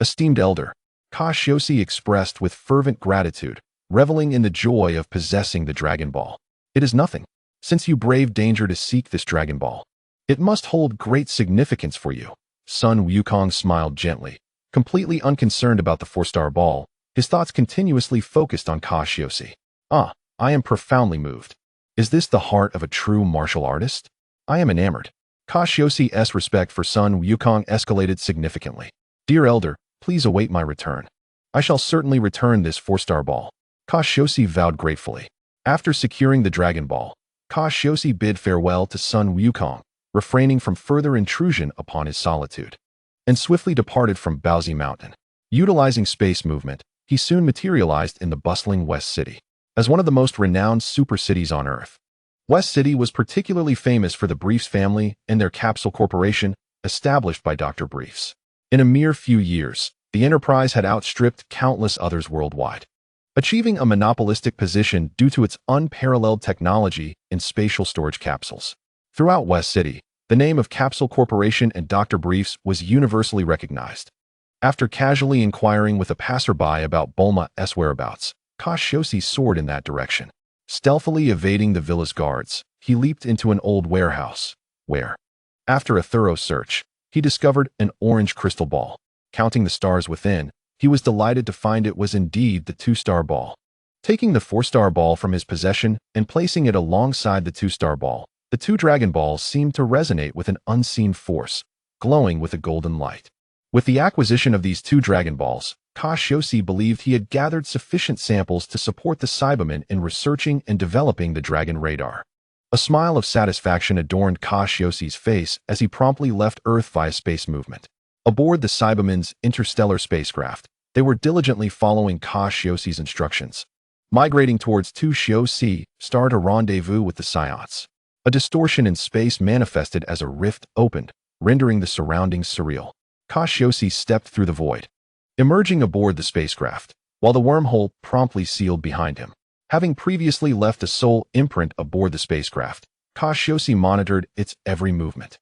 esteemed elder," Cassius expressed with fervent gratitude, reveling in the joy of possessing the Dragon Ball. "It is nothing. Since you braved danger to seek this Dragon Ball, it must hold great significance for you." Sun Wukong smiled gently, completely unconcerned about the 4-star ball, his thoughts continuously focused on Cassius. "Ah, I am profoundly moved. Is this the heart of a true martial artist? I am enamored." Cassius's respect for Sun Wukong escalated significantly. "Dear elder, please await my return. I shall certainly return this 4-star ball." Cassius vowed gratefully. After securing the Dragon Ball, Cassius bid farewell to Sun Wukong, refraining from further intrusion upon his solitude, and swiftly departed from Bowsy Mountain. Utilizing space movement, he soon materialized in the bustling West City. As one of the most renowned super cities on Earth, West City was particularly famous for the Briefs family and their capsule corporation, established by Dr. Briefs. In a mere few years, the enterprise had outstripped countless others worldwide, achieving a monopolistic position due to its unparalleled technology in spatial storage capsules. Throughout West City, the name of Capsule Corporation and Dr. Briefs was universally recognized. After casually inquiring with a passerby about Bulma's whereabouts, Cassius soared in that direction. Stealthily evading the villa's guards, he leaped into an old warehouse, where, after a thorough search, he discovered an orange crystal ball. Counting the stars within, he was delighted to find it was indeed the 2-star ball. Taking the 4-star ball from his possession and placing it alongside the 2-star ball, the 2 Dragon Balls seemed to resonate with an unseen force, glowing with a golden light. With the acquisition of these 2 Dragon Balls, Cassius believed he had gathered sufficient samples to support the Cybermen in researching and developing the Dragon Radar. A smile of satisfaction adorned Cassius's face as he promptly left Earth via space movement. Aboard the Cybermen's interstellar spacecraft, they were diligently following Cassius's instructions, migrating towards 2-Shio-C, star to rendezvous with the Saiyans. A distortion in space manifested as a rift opened, rendering the surroundings surreal. Cassius stepped through the void, emerging aboard the spacecraft, while the wormhole promptly sealed behind him. Having previously left a soul imprint aboard the spacecraft, Cassius monitored its every movement.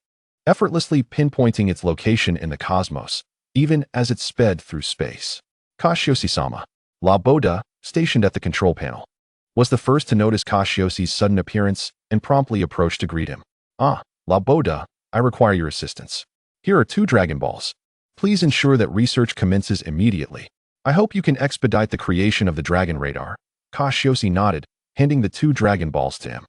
effortlessly pinpointing its location in the cosmos, even as it sped through space. Cassius-sama, Laboda, stationed at the control panel, was the first to notice Cassius' sudden appearance and promptly approached to greet him. Ah, Laboda, I require your assistance. Here are 2 Dragon Balls. Please ensure that research commences immediately. I hope you can expedite the creation of the Dragon Radar. Cassius nodded, handing the 2 Dragon Balls to him.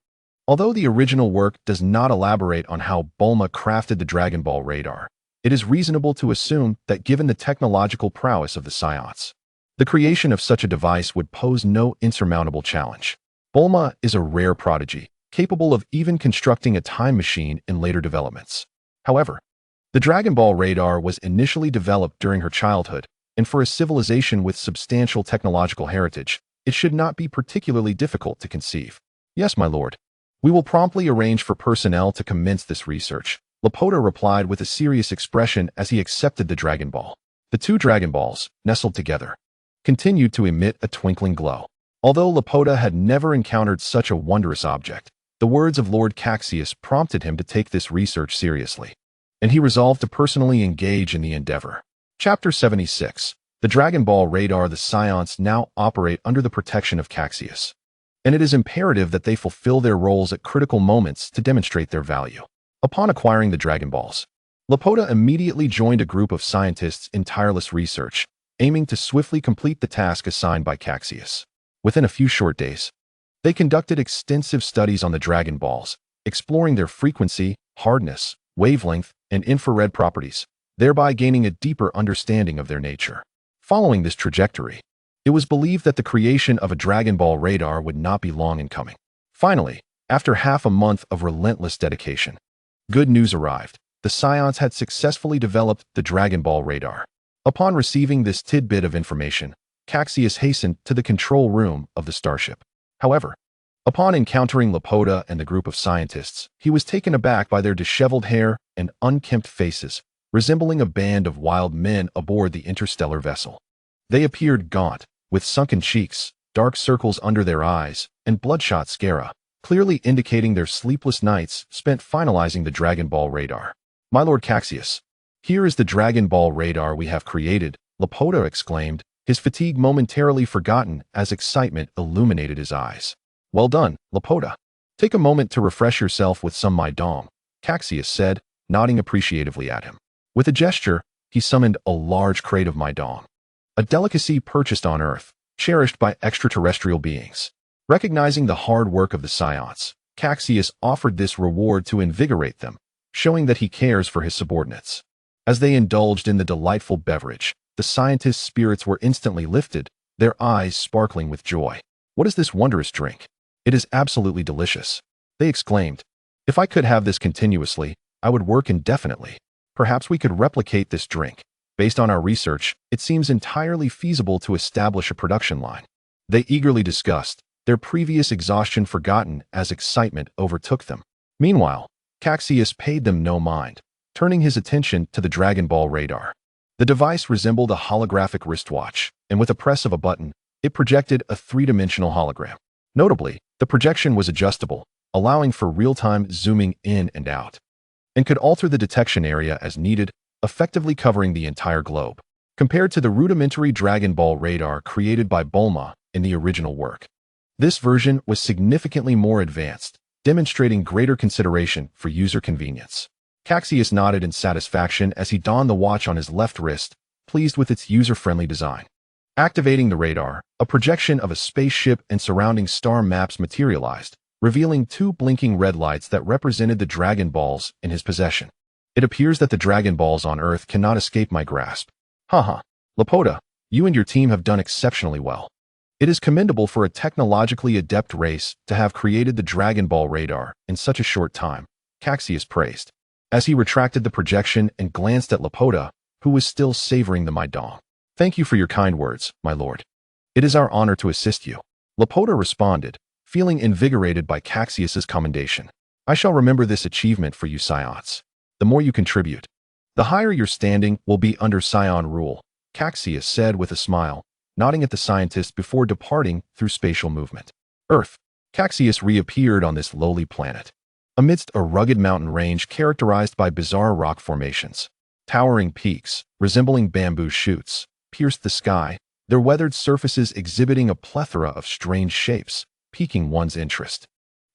Although the original work does not elaborate on how Bulma crafted the Dragon Ball radar, it is reasonable to assume that given the technological prowess of the Saiyans, the creation of such a device would pose no insurmountable challenge. Bulma is a rare prodigy, capable of even constructing a time machine in later developments. However, the Dragon Ball radar was initially developed during her childhood, and for a civilization with substantial technological heritage, it should not be particularly difficult to conceive. Yes, my lord. We will promptly arrange for personnel to commence this research, Lapoda replied with a serious expression as he accepted the Dragon Ball. The 2 Dragon Balls, nestled together, continued to emit a twinkling glow. Although Lapoda had never encountered such a wondrous object, the words of Lord Cassius prompted him to take this research seriously, and he resolved to personally engage in the endeavor. Chapter 76. The Dragon Ball radar. The Saiyans now operate under the protection of Cassius, and it is imperative that they fulfill their roles at critical moments to demonstrate their value. Upon acquiring the Dragon Balls, Lapoda immediately joined a group of scientists in tireless research, aiming to swiftly complete the task assigned by Cassius. Within a few short days, they conducted extensive studies on the Dragon Balls, exploring their frequency, hardness, wavelength, and infrared properties, thereby gaining a deeper understanding of their nature. Following this trajectory, it was believed that the creation of a Dragon Ball radar would not be long in coming. Finally, after half a month of relentless dedication, good news arrived. The Saiyans had successfully developed the Dragon Ball radar. Upon receiving this tidbit of information, Cassius hastened to the control room of the starship. However, upon encountering Lapoda and the group of scientists, he was taken aback by their disheveled hair and unkempt faces, resembling a band of wild men aboard the interstellar vessel. They appeared gaunt, with sunken cheeks, dark circles under their eyes, and bloodshot sclera, clearly indicating their sleepless nights spent finalizing the Dragon Ball radar. My Lord Cassius, here is the Dragon Ball radar we have created, Lapoda exclaimed, his fatigue momentarily forgotten as excitement illuminated his eyes. Well done, Lapoda. Take a moment to refresh yourself with some Maidong, Cassius said, nodding appreciatively at him. With a gesture, he summoned a large crate of Maidong, a delicacy purchased on Earth, cherished by extraterrestrial beings. Recognizing the hard work of the Saiyans, Cassius offered this reward to invigorate them, showing that he cares for his subordinates. As they indulged in the delightful beverage, the scientists' spirits were instantly lifted, their eyes sparkling with joy. What is this wondrous drink? It is absolutely delicious, they exclaimed. If I could have this continuously, I would work indefinitely. Perhaps we could replicate this drink. Based on our research, it seems entirely feasible to establish a production line. They eagerly discussed, their previous exhaustion forgotten as excitement overtook them. Meanwhile, Cassius paid them no mind, turning his attention to the Dragon Ball radar. The device resembled a holographic wristwatch, and with a press of a button, it projected a 3-dimensional hologram. Notably, the projection was adjustable, allowing for real-time zooming in and out, and could alter the detection area as needed, effectively covering the entire globe. Compared to the rudimentary Dragon Ball radar created by Bulma in the original work, this version was significantly more advanced, demonstrating greater consideration for user convenience. Cassius nodded in satisfaction as he donned the watch on his left wrist, pleased with its user-friendly design. Activating the radar, a projection of a spaceship and surrounding star maps materialized, revealing 2 blinking red lights that represented the Dragon Balls in his possession. It appears that the Dragon Balls on Earth cannot escape my grasp. Haha, Lapoda, you and your team have done exceptionally well. It is commendable for a technologically adept race to have created the Dragon Ball radar in such a short time, Cassius praised, as he retracted the projection and glanced at Lapoda, who was still savoring the Maidong. Thank you for your kind words, my lord. It is our honor to assist you. Lapoda responded, feeling invigorated by Cassius's commendation. I shall remember this achievement for you Saiyans. The more you contribute, the higher your standing will be under Saiyan rule, Cassius said with a smile, nodding at the scientist before departing through spatial movement. Earth. Cassius reappeared on this lowly planet, Amidst a rugged mountain range characterized by bizarre rock formations, towering peaks, resembling bamboo shoots, pierced the sky, their weathered surfaces exhibiting a plethora of strange shapes, piquing one's interest.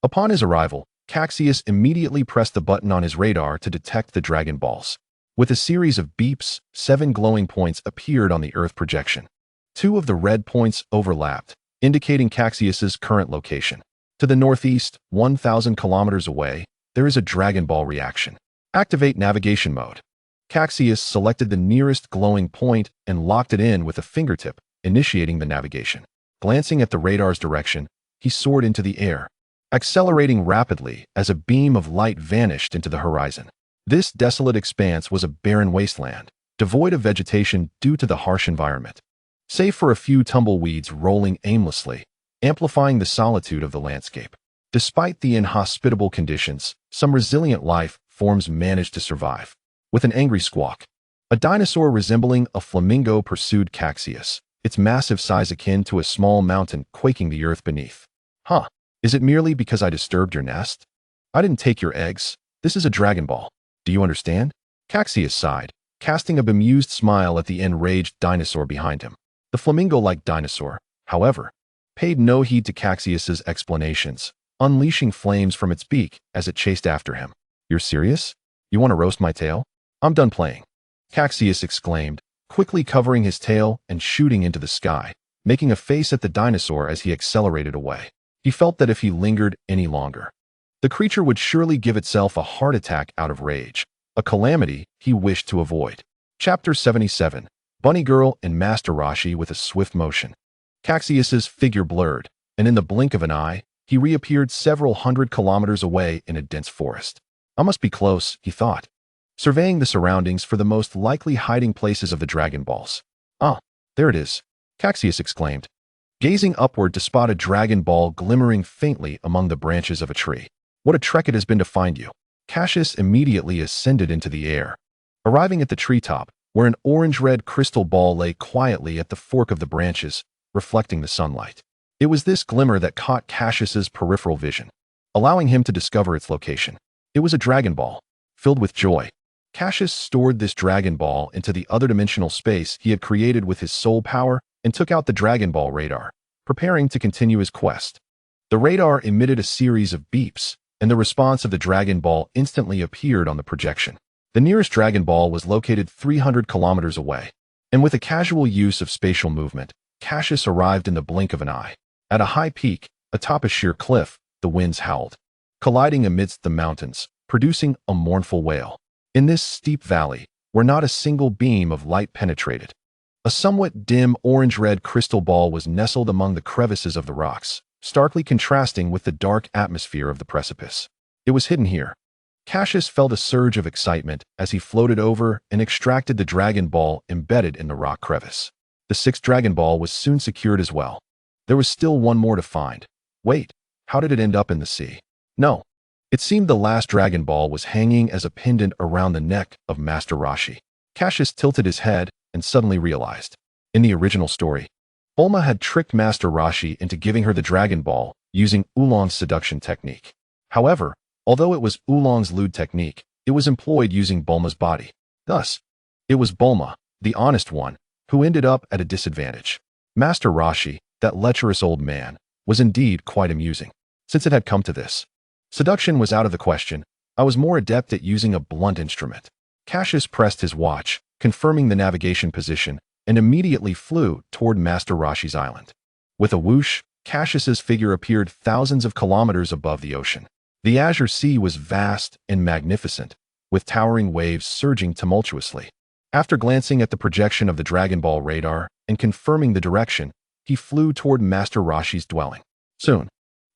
Upon his arrival, Cassius immediately pressed the button on his radar to detect the Dragon Balls. With a series of beeps, 7 glowing points appeared on the Earth projection. 2 of the red points overlapped, indicating Cassius's current location. To the northeast, 1,000 kilometers away, there is a Dragon Ball reaction. Activate navigation mode. Cassius selected the nearest glowing point and locked it in with a fingertip, initiating the navigation. Glancing at the radar's direction, he soared into the air, accelerating rapidly as a beam of light vanished into the horizon. This desolate expanse was a barren wasteland, devoid of vegetation due to the harsh environment, save for a few tumbleweeds rolling aimlessly, amplifying the solitude of the landscape. Despite the inhospitable conditions, some resilient life forms managed to survive. With an angry squawk, a dinosaur resembling a flamingo pursued Cassius, its massive size akin to a small mountain quaking the earth beneath. Huh, is it merely because I disturbed your nest? I didn't take your eggs. This is a Dragon Ball. Do you understand? Cassius sighed, casting a bemused smile at the enraged dinosaur behind him. The flamingo-like dinosaur, however, paid no heed to Cassius's explanations, unleashing flames from its beak as it chased after him. You're serious? You want to roast my tail? I'm done playing, Cassius exclaimed, quickly covering his tail and shooting into the sky, making a face at the dinosaur as he accelerated away. He felt that if he lingered any longer, the creature would surely give itself a heart attack out of rage, a calamity he wished to avoid. Chapter 77. Bunny Girl and Master Roshi with a swift motion. Cassius's figure blurred, and in the blink of an eye, he reappeared several hundred kilometers away in a dense forest. I must be close, he thought, surveying the surroundings for the most likely hiding places of the Dragon Balls. Ah, there it is, Cassius exclaimed, gazing upward to spot a Dragon Ball glimmering faintly among the branches of a tree. What a trek it has been to find you. Cassius immediately ascended into the air, arriving at the treetop, where an orange-red crystal ball lay quietly at the fork of the branches, reflecting the sunlight. It was this glimmer that caught Cassius's peripheral vision, allowing him to discover its location. It was a Dragon Ball. Filled with joy, Cassius stored this Dragon Ball into the other-dimensional space he had created with his soul power and took out the Dragon Ball radar, preparing to continue his quest. The radar emitted a series of beeps, and the response of the Dragon Ball instantly appeared on the projection. The nearest Dragon Ball was located 300 kilometers away, and with a casual use of spatial movement, Cassius arrived in the blink of an eye. At a high peak, atop a sheer cliff, the winds howled, colliding amidst the mountains, producing a mournful wail. In this steep valley, where not a single beam of light penetrated, a somewhat dim orange-red crystal ball was nestled among the crevices of the rocks, starkly contrasting with the dark atmosphere of the precipice. It was hidden here. Cassius felt a surge of excitement as he floated over and extracted the Dragon Ball embedded in the rock crevice. The 6th Dragon Ball was soon secured as well. There was still one more to find. Wait, how did it end up in the sea? No. It seemed the last Dragon Ball was hanging as a pendant around the neck of Master Roshi. Cassius tilted his head and suddenly realized. In the original story, Bulma had tricked Master Roshi into giving her the Dragon Ball using Oolong's seduction technique. However, although it was Oolong's lewd technique, it was employed using Bulma's body. Thus, it was Bulma, the honest one, who ended up at a disadvantage. Master Roshi, that lecherous old man, was indeed quite amusing. Since it had come to this, seduction was out of the question. I was more adept at using a blunt instrument. Cassius pressed his watch, confirming the navigation position, and immediately flew toward Master Roshi's island. With a whoosh, Cassius's figure appeared thousands of kilometers above the ocean. The azure sea was vast and magnificent, with towering waves surging tumultuously. After glancing at the projection of the Dragon Ball radar and confirming the direction, he flew toward Master Roshi's dwelling. Soon,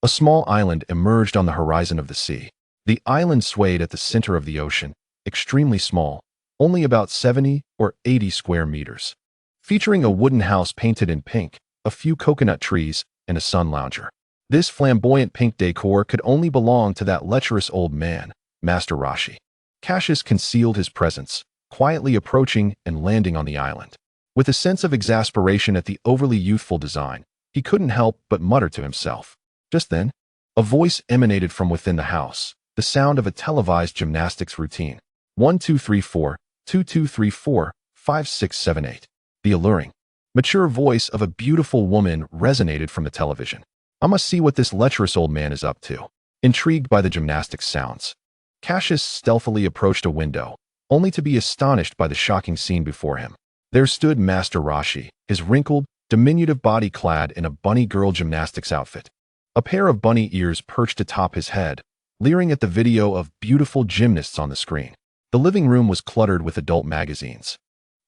a small island emerged on the horizon of the sea. The island swayed at the center of the ocean, extremely small, only about 70 or 80 square meters. Featuring a wooden house painted in pink, a few coconut trees, and a sun lounger. This flamboyant pink decor could only belong to that lecherous old man, Master Roshi. Cassius concealed his presence, quietly approaching and landing on the island. With a sense of exasperation at the overly youthful design, he couldn't help but mutter to himself. Just then, a voice emanated from within the house, the sound of a televised gymnastics routine. 1, 2, 3, 4, 2, 2, 3, 4, 5, 6, 7, 8. The alluring, mature voice of a beautiful woman resonated from the television. I must see what this lecherous old man is up to. Intrigued by the gymnastics sounds, Cassius stealthily approached a window, only to be astonished by the shocking scene before him. There stood Master Roshi, his wrinkled, diminutive body clad in a bunny girl gymnastics outfit. A pair of bunny ears perched atop his head, leering at the video of beautiful gymnasts on the screen. The living room was cluttered with adult magazines,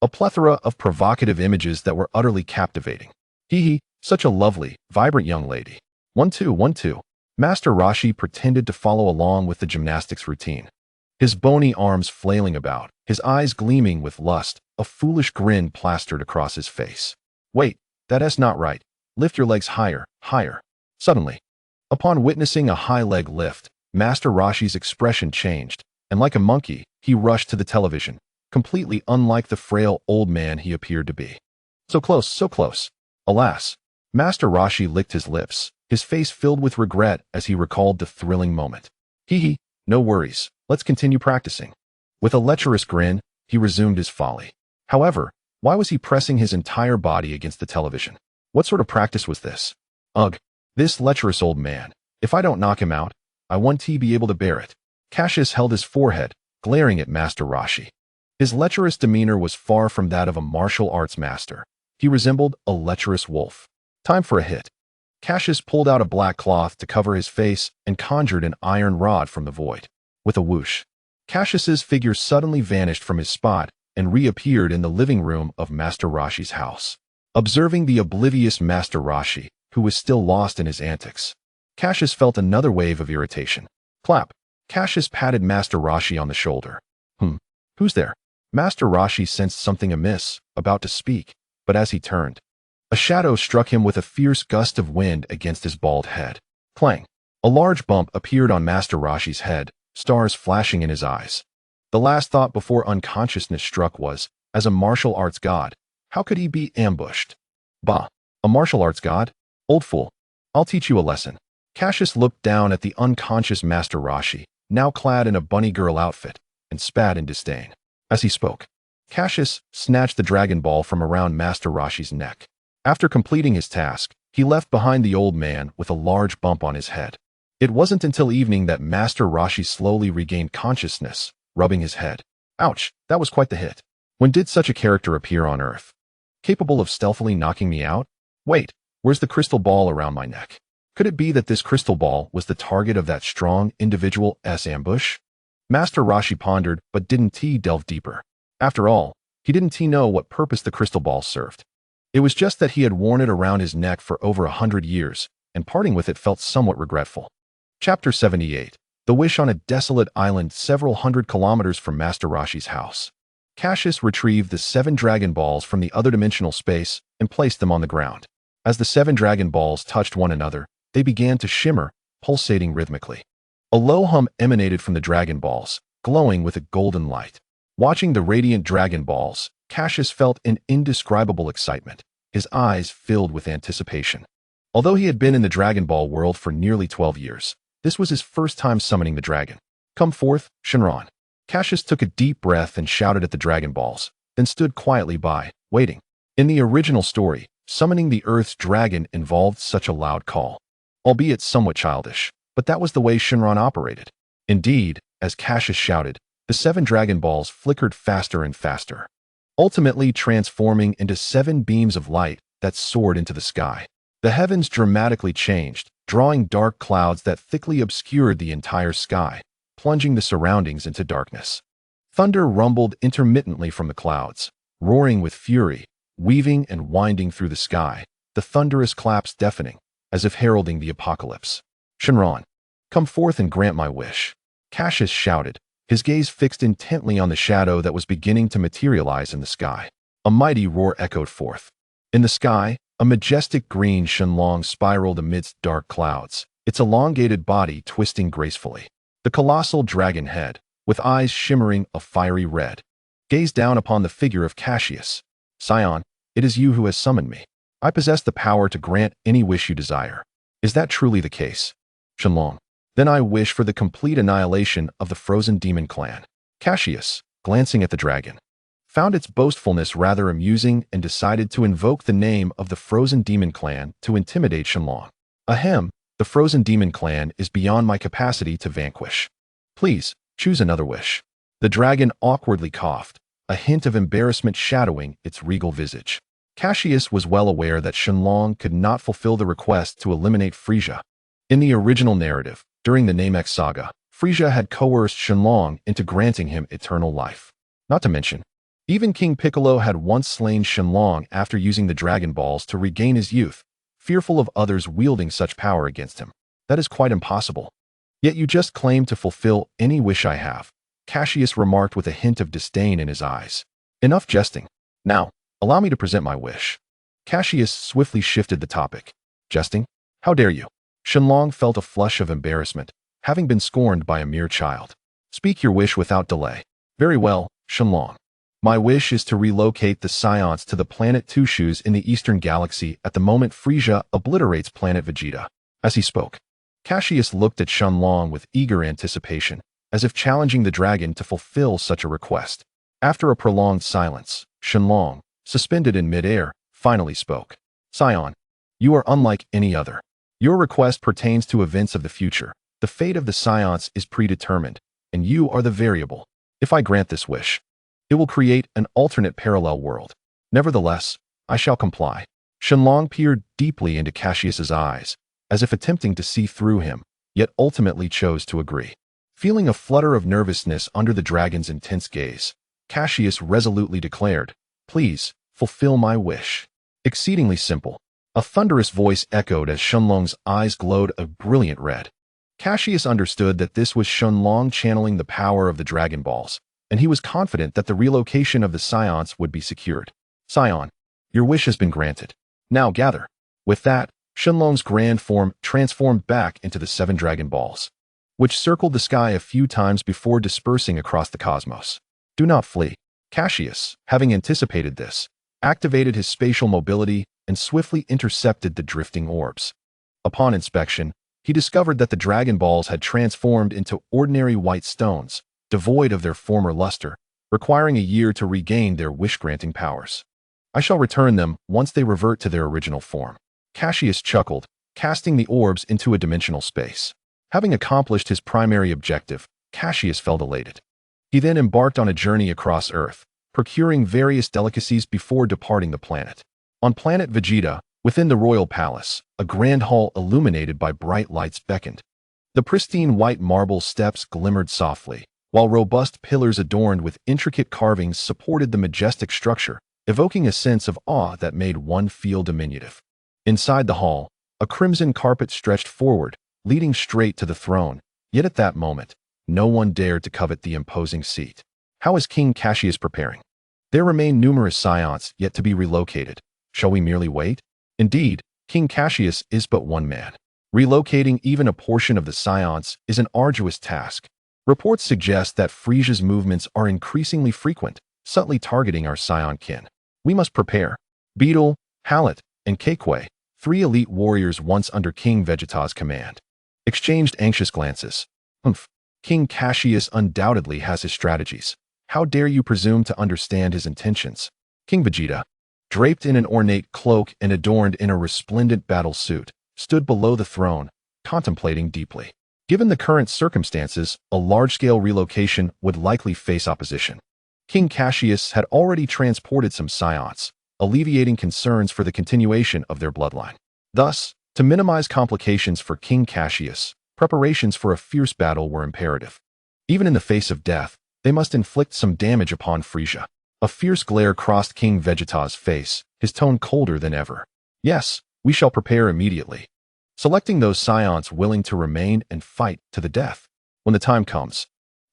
a plethora of provocative images that were utterly captivating. Hee, such a lovely, vibrant young lady. 1, 2, 1, 2. Master Roshi pretended to follow along with the gymnastics routine, his bony arms flailing about, his eyes gleaming with lust, a foolish grin plastered across his face. Wait, that's not right. Lift your legs higher, higher. Suddenly, upon witnessing a high leg lift, Master Roshi's expression changed, and like a monkey, he rushed to the television, completely unlike the frail old man he appeared to be. So close, so close. Alas, Master Roshi licked his lips, his face filled with regret as he recalled the thrilling moment. Hee, no worries, let's continue practicing. With a lecherous grin, he resumed his folly. However, why was he pressing his entire body against the television? What sort of practice was this? Ugh, this lecherous old man. If I don't knock him out, I won't be able to bear it. Cassius held his forehead, glaring at Master Roshi. His lecherous demeanor was far from that of a martial arts master. He resembled a lecherous wolf. Time for a hit. Cassius pulled out a black cloth to cover his face and conjured an iron rod from the void. With a whoosh, Cassius's figure suddenly vanished from his spot and reappeared in the living room of Master Roshi's house. Observing the oblivious Master Roshi, who was still lost in his antics, Cassius felt another wave of irritation. Clap. Cassius patted Master Roshi on the shoulder. Who's there? Master Roshi sensed something amiss, about to speak, but as he turned, a shadow struck him with a fierce gust of wind against his bald head. Clang! A large bump appeared on Master Roshi's head, stars flashing in his eyes. The last thought before unconsciousness struck was, as a martial arts god, how could he be ambushed? Bah! A martial arts god? Old fool. I'll teach you a lesson. Cassius looked down at the unconscious Master Roshi, now clad in a bunny girl outfit, and spat in disdain. As he spoke, Cassius snatched the Dragon Ball from around Master Roshi's neck. After completing his task, he left behind the old man with a large bump on his head. It wasn't until evening that Master Roshi slowly regained consciousness, rubbing his head. Ouch, that was quite the hit. When did such a character appear on Earth? Capable of stealthily knocking me out? Wait, where's the crystal ball around my neck? Could it be that this crystal ball was the target of that strong individual's ambush? Master Roshi pondered, but didn't delve deeper. After all, he didn't know what purpose the crystal ball served. It was just that he had worn it around his neck for over 100 years, and parting with it felt somewhat regretful. Chapter 78. The Wish on a desolate island several hundred kilometers from Master Roshi's house. Cassius retrieved the 7 Dragon Balls from the other dimensional space and placed them on the ground. As the 7 Dragon Balls touched one another, they began to shimmer, pulsating rhythmically. A low hum emanated from the Dragon Balls, glowing with a golden light. Watching the radiant Dragon Balls, Cassius felt an indescribable excitement, his eyes filled with anticipation. Although he had been in the Dragon Ball world for nearly 12 years, this was his first time summoning the dragon. Come forth, Shenron. Cassius took a deep breath and shouted at the Dragon Balls, then stood quietly by, waiting. In the original story, summoning the Earth's dragon involved such a loud call. Albeit somewhat childish, but that was the way Shenron operated. Indeed, as Cassius shouted, the 7 Dragon Balls flickered faster and faster, ultimately transforming into 7 beams of light that soared into the sky. The heavens dramatically changed, drawing dark clouds that thickly obscured the entire sky, plunging the surroundings into darkness. Thunder rumbled intermittently from the clouds, roaring with fury, weaving and winding through the sky, the thunderous claps deafening, as if heralding the apocalypse. Shenron, come forth and grant my wish. Cassius shouted, his gaze fixed intently on the shadow that was beginning to materialize in the sky. A mighty roar echoed forth. In the sky, a majestic green Shenlong spiraled amidst dark clouds, its elongated body twisting gracefully. The colossal dragon head, with eyes shimmering a fiery red, gazed down upon the figure of Cassius. Saiyan, it is you who has summoned me. I possess the power to grant any wish you desire. Is that truly the case? Shenlong. Then I wish for the complete annihilation of the frozen demon clan. Cassius, glancing at the dragon, found its boastfulness rather amusing and decided to invoke the name of the frozen demon clan to intimidate Shenlong. Ahem, the frozen demon clan is beyond my capacity to vanquish. Please, choose another wish. The dragon awkwardly coughed, a hint of embarrassment shadowing its regal visage. Cassius was well aware that Shenlong could not fulfill the request to eliminate Frieza. In the original narrative, during the Namek saga, Frieza had coerced Shenlong into granting him eternal life. Not to mention, even King Piccolo had once slain Shenlong after using the Dragon Balls to regain his youth, fearful of others wielding such power against him. That is quite impossible. Yet you just claim to fulfill any wish I have, Cassius remarked with a hint of disdain in his eyes. Enough jesting. Now, allow me to present my wish. Cassius swiftly shifted the topic. Jesting? How dare you? Shenlong felt a flush of embarrassment, having been scorned by a mere child. Speak your wish without delay. Very well, Shenlong. My wish is to relocate the Saiyans to the planet Two Shoes in the Eastern Galaxy at the moment Frieza obliterates Planet Vegeta. As he spoke, Cassius looked at Shenlong with eager anticipation, as if challenging the dragon to fulfill such a request. After a prolonged silence, Shenlong, suspended in midair, finally spoke. Saiyan, you are unlike any other. Your request pertains to events of the future. The fate of the Saiyans is predetermined, and you are the variable. If I grant this wish, it will create an alternate parallel world. Nevertheless, I shall comply. Shenlong peered deeply into Cassius's eyes, as if attempting to see through him, yet ultimately chose to agree. Feeling a flutter of nervousness under the dragon's intense gaze, Cassius resolutely declared, Please, fulfill my wish. Exceedingly simple. A thunderous voice echoed as Shenlong's eyes glowed a brilliant red. Cassius understood that this was Shenlong channeling the power of the Dragon Balls, and he was confident that the relocation of the Saiyans would be secured. Saiyan, your wish has been granted. Now gather. With that, Shenlong's grand form transformed back into the 7 Dragon Balls, which circled the sky a few times before dispersing across the cosmos. Do not flee. Cassius, having anticipated this, activated his spatial mobility and swiftly intercepted the drifting orbs. Upon inspection, he discovered that the Dragon Balls had transformed into ordinary white stones, devoid of their former luster, requiring a year to regain their wish-granting powers. I shall return them once they revert to their original form. Cassius chuckled, casting the orbs into a dimensional space. Having accomplished his primary objective, Cassius felt elated. He then embarked on a journey across Earth, procuring various delicacies before departing the planet. On Planet Vegeta, within the royal palace, a grand hall illuminated by bright lights beckoned. The pristine white marble steps glimmered softly, while robust pillars adorned with intricate carvings supported the majestic structure, evoking a sense of awe that made one feel diminutive. Inside the hall, a crimson carpet stretched forward, leading straight to the throne, yet at that moment, no one dared to covet the imposing seat. How is King Cassius preparing? There remain numerous Saiyans yet to be relocated. Shall we merely wait? Indeed, King Cassius is but one man. Relocating even a portion of the Saiyans is an arduous task. Reports suggest that Frieza's movements are increasingly frequent, subtly targeting our Saiyan kin. We must prepare. Beetle, Hallett, and Kekwe, 3 elite warriors once under King Vegeta's command, exchanged anxious glances. King Cassius undoubtedly has his strategies. How dare you presume to understand his intentions? King Vegeta, draped in an ornate cloak and adorned in a resplendent battle suit, stood below the throne, contemplating deeply. Given the current circumstances, a large-scale relocation would likely face opposition. King Cassius had already transported some Saiyans, alleviating concerns for the continuation of their bloodline. Thus, to minimize complications for King Cassius, preparations for a fierce battle were imperative. Even in the face of death, they must inflict some damage upon Frieza. A fierce glare crossed King Vegeta's face, his tone colder than ever. Yes, we shall prepare immediately, selecting those Saiyans willing to remain and fight to the death. When the time comes,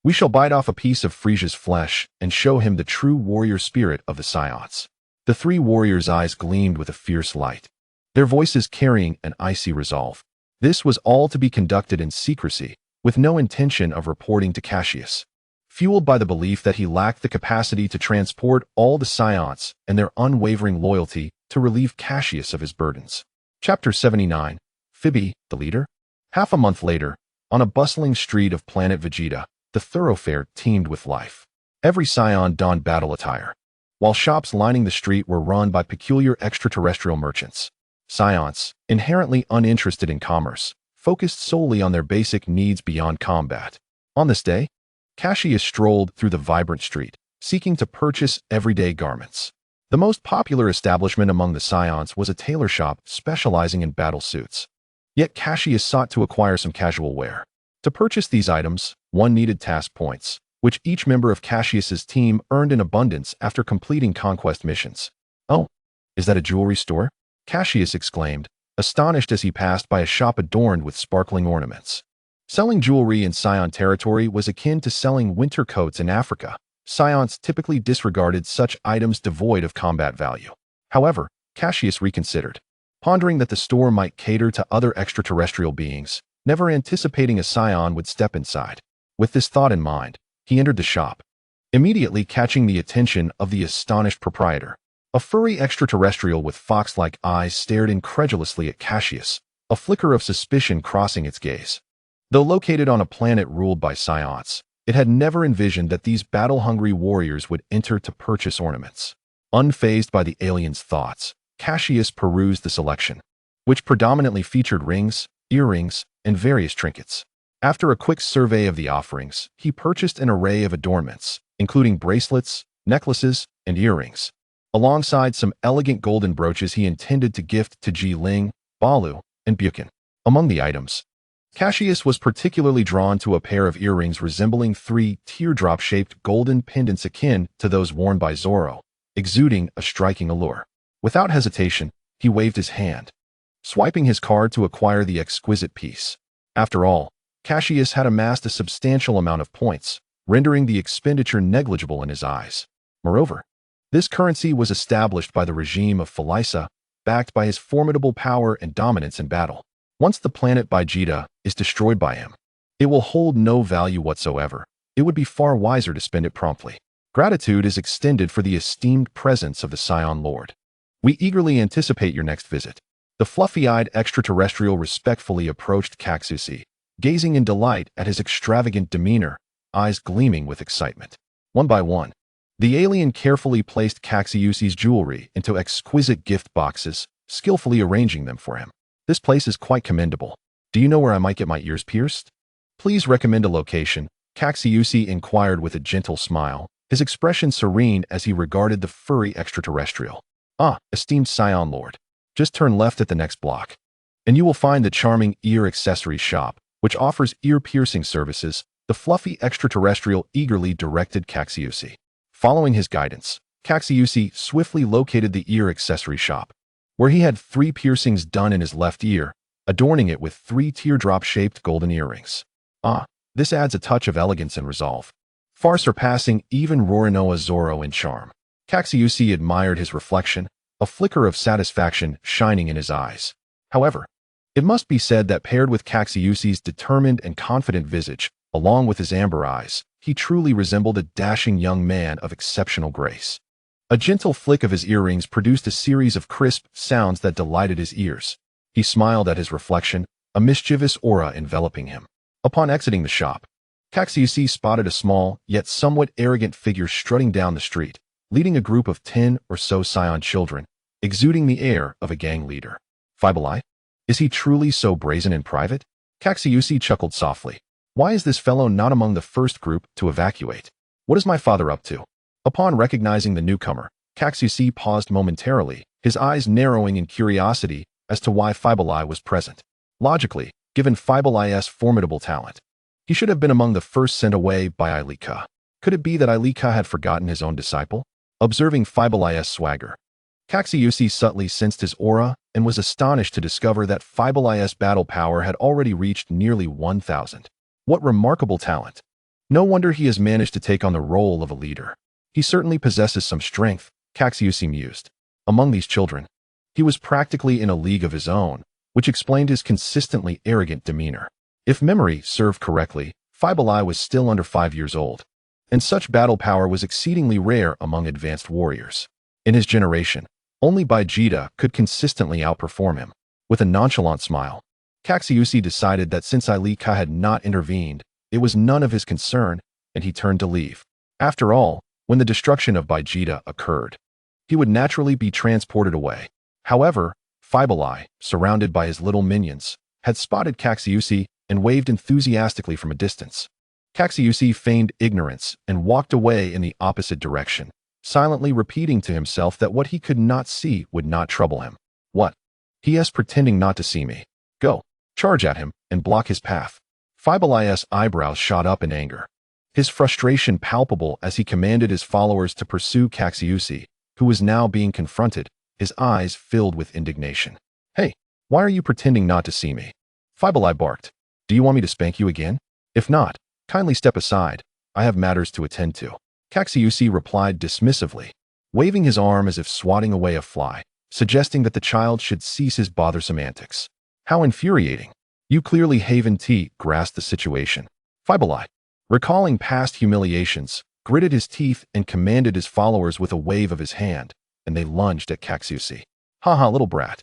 we shall bite off a piece of Frieza's flesh and show him the true warrior spirit of the Saiyans. The 3 warriors' eyes gleamed with a fierce light, their voices carrying an icy resolve. This was all to be conducted in secrecy, with no intention of reporting to Cassius. Fueled by the belief that he lacked the capacity to transport all the Saiyans and their unwavering loyalty to relieve Cassius of his burdens. Chapter 79. Phoebe, the leader? Half a month later, On a bustling street of Planet Vegeta, the thoroughfare teemed with life. Every Saiyan donned battle attire, while shops lining the street were run by peculiar extraterrestrial merchants. Saiyans, inherently uninterested in commerce, focused solely on their basic needs beyond combat. On this day, Cassius strolled through the vibrant street, seeking to purchase everyday garments. The most popular establishment among the Saiyans was a tailor shop specializing in battle suits. Yet Cassius sought to acquire some casual wear. To purchase these items, one needed task points, which each member of Cassius's team earned in abundance after completing conquest missions. "Oh, is that a jewelry store?" Cassius exclaimed, astonished as he passed by a shop adorned with sparkling ornaments. Selling jewelry in Saiyan territory was akin to selling winter coats in Africa. Saiyans typically disregarded such items devoid of combat value. However, Cassius reconsidered, pondering that the store might cater to other extraterrestrial beings, never anticipating a Saiyan would step inside. With this thought in mind, he entered the shop, immediately catching the attention of the astonished proprietor. A furry extraterrestrial with fox-like eyes stared incredulously at Cassius, a flicker of suspicion crossing its gaze. Though located on a planet ruled by Saiyans, it had never envisioned that these battle-hungry warriors would enter to purchase ornaments. Unfazed by the alien's thoughts, Cassius perused the selection, which predominantly featured rings, earrings, and various trinkets. After a quick survey of the offerings, he purchased an array of adornments, including bracelets, necklaces, and earrings, alongside some elegant golden brooches he intended to gift to Ji Ling, Balu, and Buchan. Among the items, Cassius was particularly drawn to a pair of earrings resembling three teardrop-shaped golden pendants akin to those worn by Zoro, exuding a striking allure. Without hesitation, he waved his hand, swiping his card to acquire the exquisite piece. After all, Cassius had amassed a substantial amount of points, rendering the expenditure negligible in his eyes. Moreover, this currency was established by the regime of Frieza, backed by his formidable power and dominance in battle. Once the planet Vegeta is destroyed by him, it will hold no value whatsoever. It would be far wiser to spend it promptly. Gratitude is extended for the esteemed presence of the Saiyan Lord. We eagerly anticipate your next visit. The fluffy-eyed extraterrestrial respectfully approached Cassius, gazing in delight at his extravagant demeanor, eyes gleaming with excitement. One by one, the alien carefully placed Cassius's jewelry into exquisite gift boxes, skillfully arranging them for him. "This place is quite commendable. Do you know where I might get my ears pierced? Please recommend a location," Cassius inquired with a gentle smile, his expression serene as he regarded the furry extraterrestrial. "Ah, esteemed Saiyan Lord, just turn left at the next block, and you will find the charming ear accessory shop, which offers ear-piercing services," the fluffy extraterrestrial eagerly directed Cassius. Following his guidance, Cassius swiftly located the ear accessory shop, where he had 3 piercings done in his left ear, adorning it with 3 teardrop-shaped golden earrings. "Ah, this adds a touch of elegance and resolve, far surpassing even Roronoa Zoro in charm." Cassius admired his reflection, a flicker of satisfaction shining in his eyes. However, it must be said that paired with Cassius's determined and confident visage, along with his amber eyes, he truly resembled a dashing young man of exceptional grace. A gentle flick of his earrings produced a series of crisp sounds that delighted his ears. He smiled at his reflection, a mischievous aura enveloping him. Upon exiting the shop, Cassius spotted a small, yet somewhat arrogant figure strutting down the street, leading a group of 10 or so Saiyan children, exuding the air of a gang leader. "Fibulai? Is he truly so brazen in private?" Cassius chuckled softly. "Why is this fellow not among the first group to evacuate? What is my father up to?" Upon recognizing the newcomer, Cassius paused momentarily, his eyes narrowing in curiosity as to why Fibulai was present. Logically, given Fibulai's formidable talent, he should have been among the first sent away by Ilika. Could it be that Ilika had forgotten his own disciple? Observing Fibulai's swagger, Cassius subtly sensed his aura and was astonished to discover that Fibulai's battle power had already reached nearly 1,000. What remarkable talent! No wonder he has managed to take on the role of a leader. He certainly possesses some strength, Cassius mused. Among these children, he was practically in a league of his own, which explained his consistently arrogant demeanor. If memory served correctly, Fibulai was still under 5 years old, and such battle power was exceedingly rare among advanced warriors. In his generation, only Vegeta could consistently outperform him. With a nonchalant smile, Cassius decided that since Ilika had not intervened, it was none of his concern, and he turned to leave. After all, when the destruction of Vegeta occurred, he would naturally be transported away. However, Fibuli, surrounded by his little minions, had spotted Cassius and waved enthusiastically from a distance. Cassius feigned ignorance and walked away in the opposite direction, silently repeating to himself that what he could not see would not trouble him. What? He is pretending not to see me. Go. Charge at him and block his path. Fibuli's eyebrows shot up in anger, his frustration palpable as he commanded his followers to pursue Cassius, who was now being confronted, his eyes filled with indignation. Hey, why are you pretending not to see me? Fibuli barked. Do you want me to spank you again? If not, kindly step aside. I have matters to attend to. Cassius replied dismissively, waving his arm as if swatting away a fly, suggesting that the child should cease his bothersome antics. How infuriating. You clearly Haven grasped the situation. Fibuli, recalling past humiliations, gritted his teeth and commanded his followers with a wave of his hand, and they lunged at Cassius. Haha, little brat.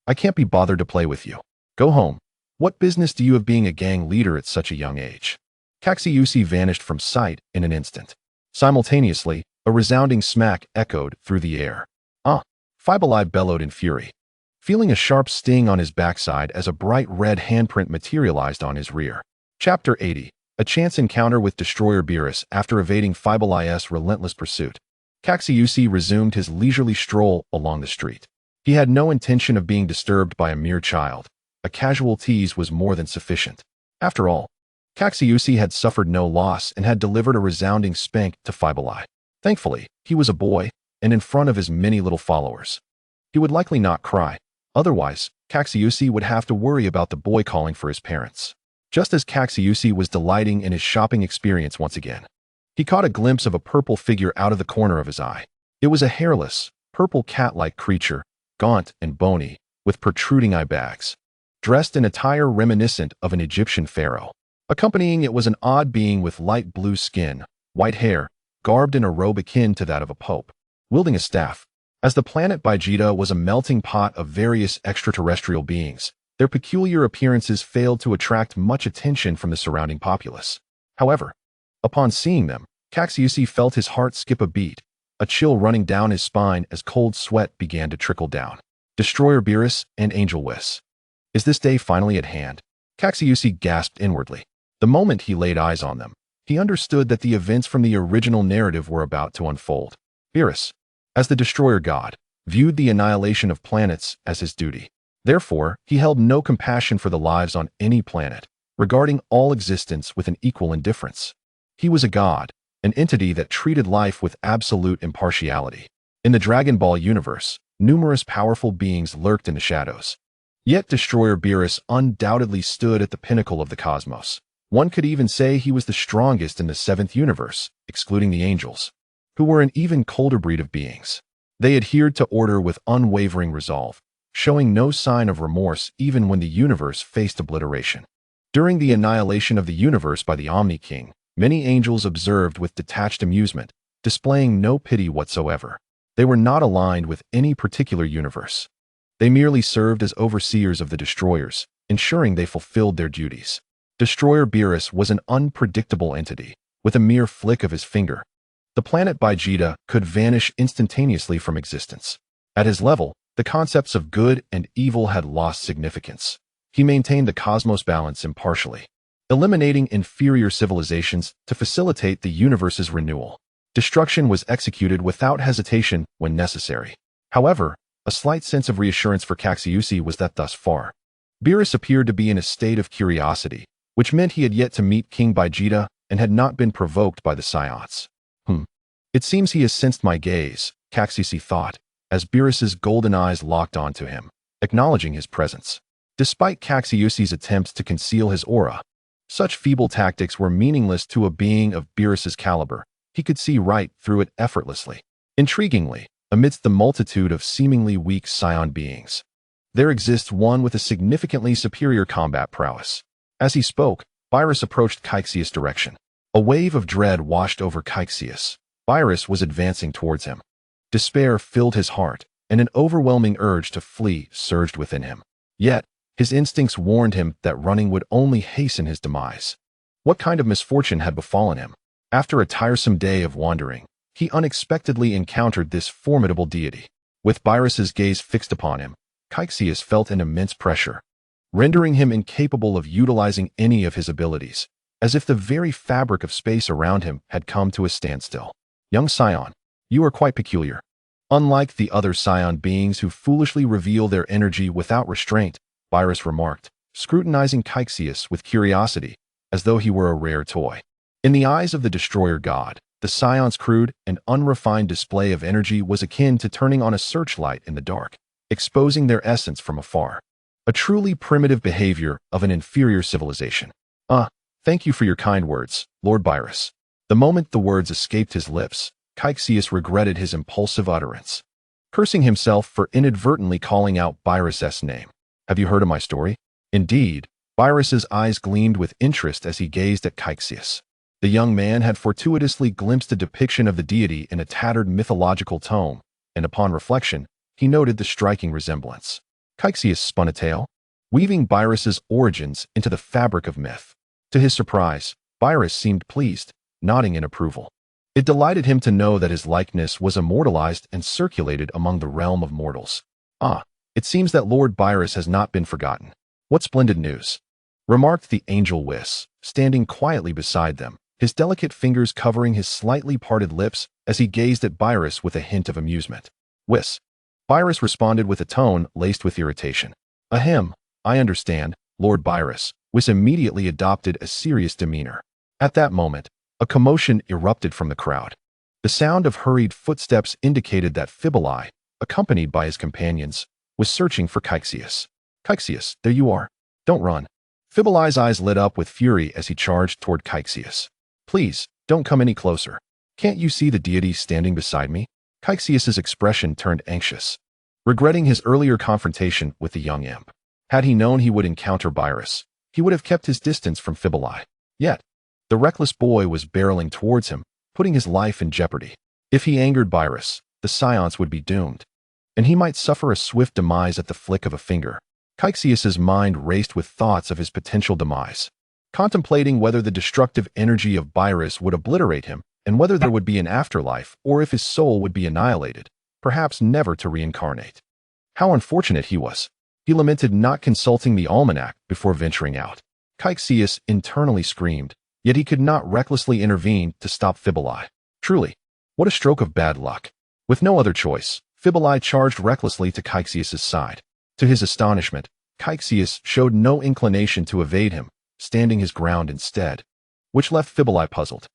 I can't be bothered to play with you. Go home. What business do you have being a gang leader at such a young age? Cassius vanished from sight in an instant. Simultaneously, a resounding smack echoed through the air. Fibuli bellowed in fury, feeling a sharp sting on his backside as a bright red handprint materialized on his rear. Chapter 80. A chance encounter with Destroyer Beerus. After evading Fibuli's relentless pursuit, Cassius resumed his leisurely stroll along the street. He had no intention of being disturbed by a mere child. A casual tease was more than sufficient. After all, Cassius had suffered no loss and had delivered a resounding spank to Fibuli. Thankfully, he was a boy, and in front of his many little followers. He would likely not cry. Otherwise, Cassius would have to worry about the boy calling for his parents. Just as Cassius was delighting in his shopping experience once again, he caught a glimpse of a purple figure out of the corner of his eye. It was a hairless, purple cat-like creature, gaunt and bony, with protruding eye bags, dressed in attire reminiscent of an Egyptian pharaoh. Accompanying it was an odd being with light blue skin, white hair, garbed in a robe akin to that of a pope, wielding a staff. As the planet Vegeta was a melting pot of various extraterrestrial beings, their peculiar appearances failed to attract much attention from the surrounding populace. However, upon seeing them, Cassius felt his heart skip a beat, a chill running down his spine as cold sweat began to trickle down. Destroyer Beerus and Angel Whis. Is this day finally at hand? Cassius gasped inwardly. The moment he laid eyes on them, he understood that the events from the original narrative were about to unfold. Beerus, as the destroyer god, viewed the annihilation of planets as his duty. Therefore, he held no compassion for the lives on any planet, regarding all existence with an equal indifference. He was a god, an entity that treated life with absolute impartiality. In the Dragon Ball universe, numerous powerful beings lurked in the shadows. Yet Destroyer Beerus undoubtedly stood at the pinnacle of the cosmos. One could even say he was the strongest in the 7th universe, excluding the angels, who were an even colder breed of beings. They adhered to order with unwavering resolve, showing no sign of remorse even when the universe faced obliteration. During the annihilation of the universe by the Omni King, many angels observed with detached amusement, displaying no pity whatsoever. They were not aligned with any particular universe. They merely served as overseers of the destroyers, ensuring they fulfilled their duties. Destroyer Beerus was an unpredictable entity. With a mere flick of his finger, the planet Vegeta could vanish instantaneously from existence. At his level, the concepts of good and evil had lost significance. He maintained the cosmos balance impartially, eliminating inferior civilizations to facilitate the universe's renewal. Destruction was executed without hesitation when necessary. However, a slight sense of reassurance for Cassius was that thus far, Beerus appeared to be in a state of curiosity, which meant he had yet to meet King Vegeta and had not been provoked by the Saiyans. It seems he has sensed my gaze, Cassius thought, as Beerus's golden eyes locked onto him, acknowledging his presence. Despite Cassius's attempts to conceal his aura, such feeble tactics were meaningless to a being of Beerus's caliber. He could see right through it effortlessly. Intriguingly, amidst the multitude of seemingly weak Saiyan beings, there exists one with a significantly superior combat prowess. As he spoke, Beerus approached Cassius' direction. A wave of dread washed over Cassius. Beerus was advancing towards him. Despair filled his heart, and an overwhelming urge to flee surged within him. Yet, His instincts warned him that running would only hasten his demise. What kind of misfortune had befallen him? After a tiresome day of wandering, he unexpectedly encountered this formidable deity. With Beerus's gaze fixed upon him, Cassius felt an immense pressure, rendering him incapable of utilizing any of his abilities, as if the very fabric of space around him had come to a standstill. Young Saiyan, you are quite peculiar. Unlike the other Saiyan beings who foolishly reveal their energy without restraint, Beerus remarked, scrutinizing Cassius with curiosity, as though he were a rare toy. In the eyes of the Destroyer God, the Scion's crude and unrefined display of energy was akin to turning on a searchlight in the dark, exposing their essence from afar. A truly primitive behavior of an inferior civilization. Thank you for your kind words, Lord Beerus. The moment the words escaped his lips, Cassius regretted his impulsive utterance, cursing himself for inadvertently calling out Beerus's name. Have you heard of my story? Indeed, Beerus's eyes gleamed with interest as he gazed at Cassius. The young man had fortuitously glimpsed a depiction of the deity in a tattered mythological tome, and upon reflection, he noted the striking resemblance. Cassius spun a tale, weaving Beerus's origins into the fabric of myth. To his surprise, Beerus seemed pleased, nodding in approval. It delighted him to know that his likeness was immortalized and circulated among the realm of mortals. It seems that Lord Beerus has not been forgotten. What splendid news, remarked the angel Whis, standing quietly beside them, his delicate fingers covering his slightly parted lips as he gazed at Beerus with a hint of amusement. Whis. Beerus responded with a tone laced with irritation. Ahem, I understand, Lord Beerus. Whis immediately adopted a serious demeanor. At that moment, a commotion erupted from the crowd. The sound of hurried footsteps indicated that Fibuli, accompanied by his companions, was searching for Cassius. Cassius, there you are. Don't run. Fibuli's eyes lit up with fury as he charged toward Cassius. Please, don't come any closer. Can't you see the deity standing beside me? Cassius's expression turned anxious, regretting his earlier confrontation with the young imp. Had he known he would encounter Beerus, he would have kept his distance from Fibuli. Yet, the reckless boy was barreling towards him, putting his life in jeopardy. If he angered Beerus, the Scions would be doomed, and he might suffer a swift demise at the flick of a finger. Cassius's mind raced with thoughts of his potential demise, contemplating whether the destructive energy of Beerus would obliterate him and whether there would be an afterlife or if his soul would be annihilated, perhaps never to reincarnate. How unfortunate he was. He lamented not consulting the almanac before venturing out. Cassius internally screamed, yet he could not recklessly intervene to stop Fibuli. Truly, what a stroke of bad luck. With no other choice, Fibuli charged recklessly to Cassius's side. To his astonishment, Cassius showed no inclination to evade him, standing his ground instead, which left Fibuli puzzled.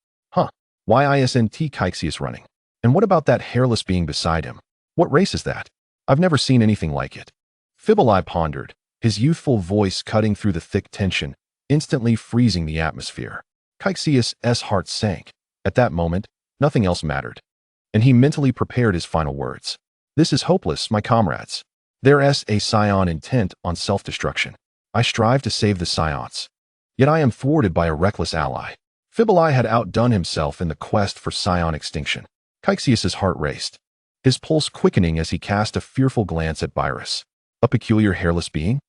Why isn't Cassius running? And what about that hairless being beside him? What race is that? I've never seen anything like it. Fibuli pondered, his youthful voice cutting through the thick tension, instantly freezing the atmosphere. Cassius's heart sank. At that moment, nothing else mattered, and he mentally prepared his final words. This is hopeless, my comrades. There's a Scion intent on self-destruction. I strive to save the Scions, yet I am thwarted by a reckless ally. Fibuli had outdone himself in the quest for Scion extinction. Cassius's heart raced, his pulse quickening as he cast a fearful glance at Beerus. A peculiar hairless being?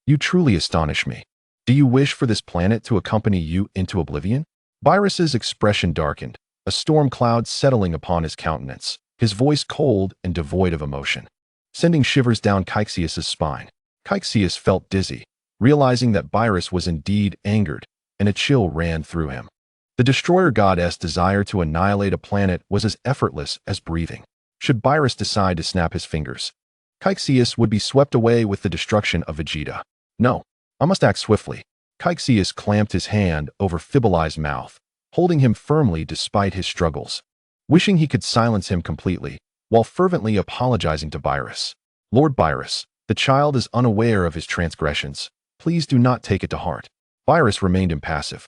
You truly astonish me. Do you wish for this planet to accompany you into oblivion? Beerus's expression darkened, a storm cloud settling upon his countenance, his voice cold and devoid of emotion, sending shivers down Cassius's spine. Cassius felt dizzy, realizing that Beerus was indeed angered, and a chill ran through him. The Destroyer God's desire to annihilate a planet was as effortless as breathing. Should Beerus decide to snap his fingers, Cassius would be swept away with the destruction of Vegeta. No, I must act swiftly. Cassius clamped his hand over Fibuli's mouth, holding him firmly despite his struggles, wishing he could silence him completely, while fervently apologizing to Beerus. Lord Beerus, the child is unaware of his transgressions. Please do not take it to heart. Beerus remained impassive,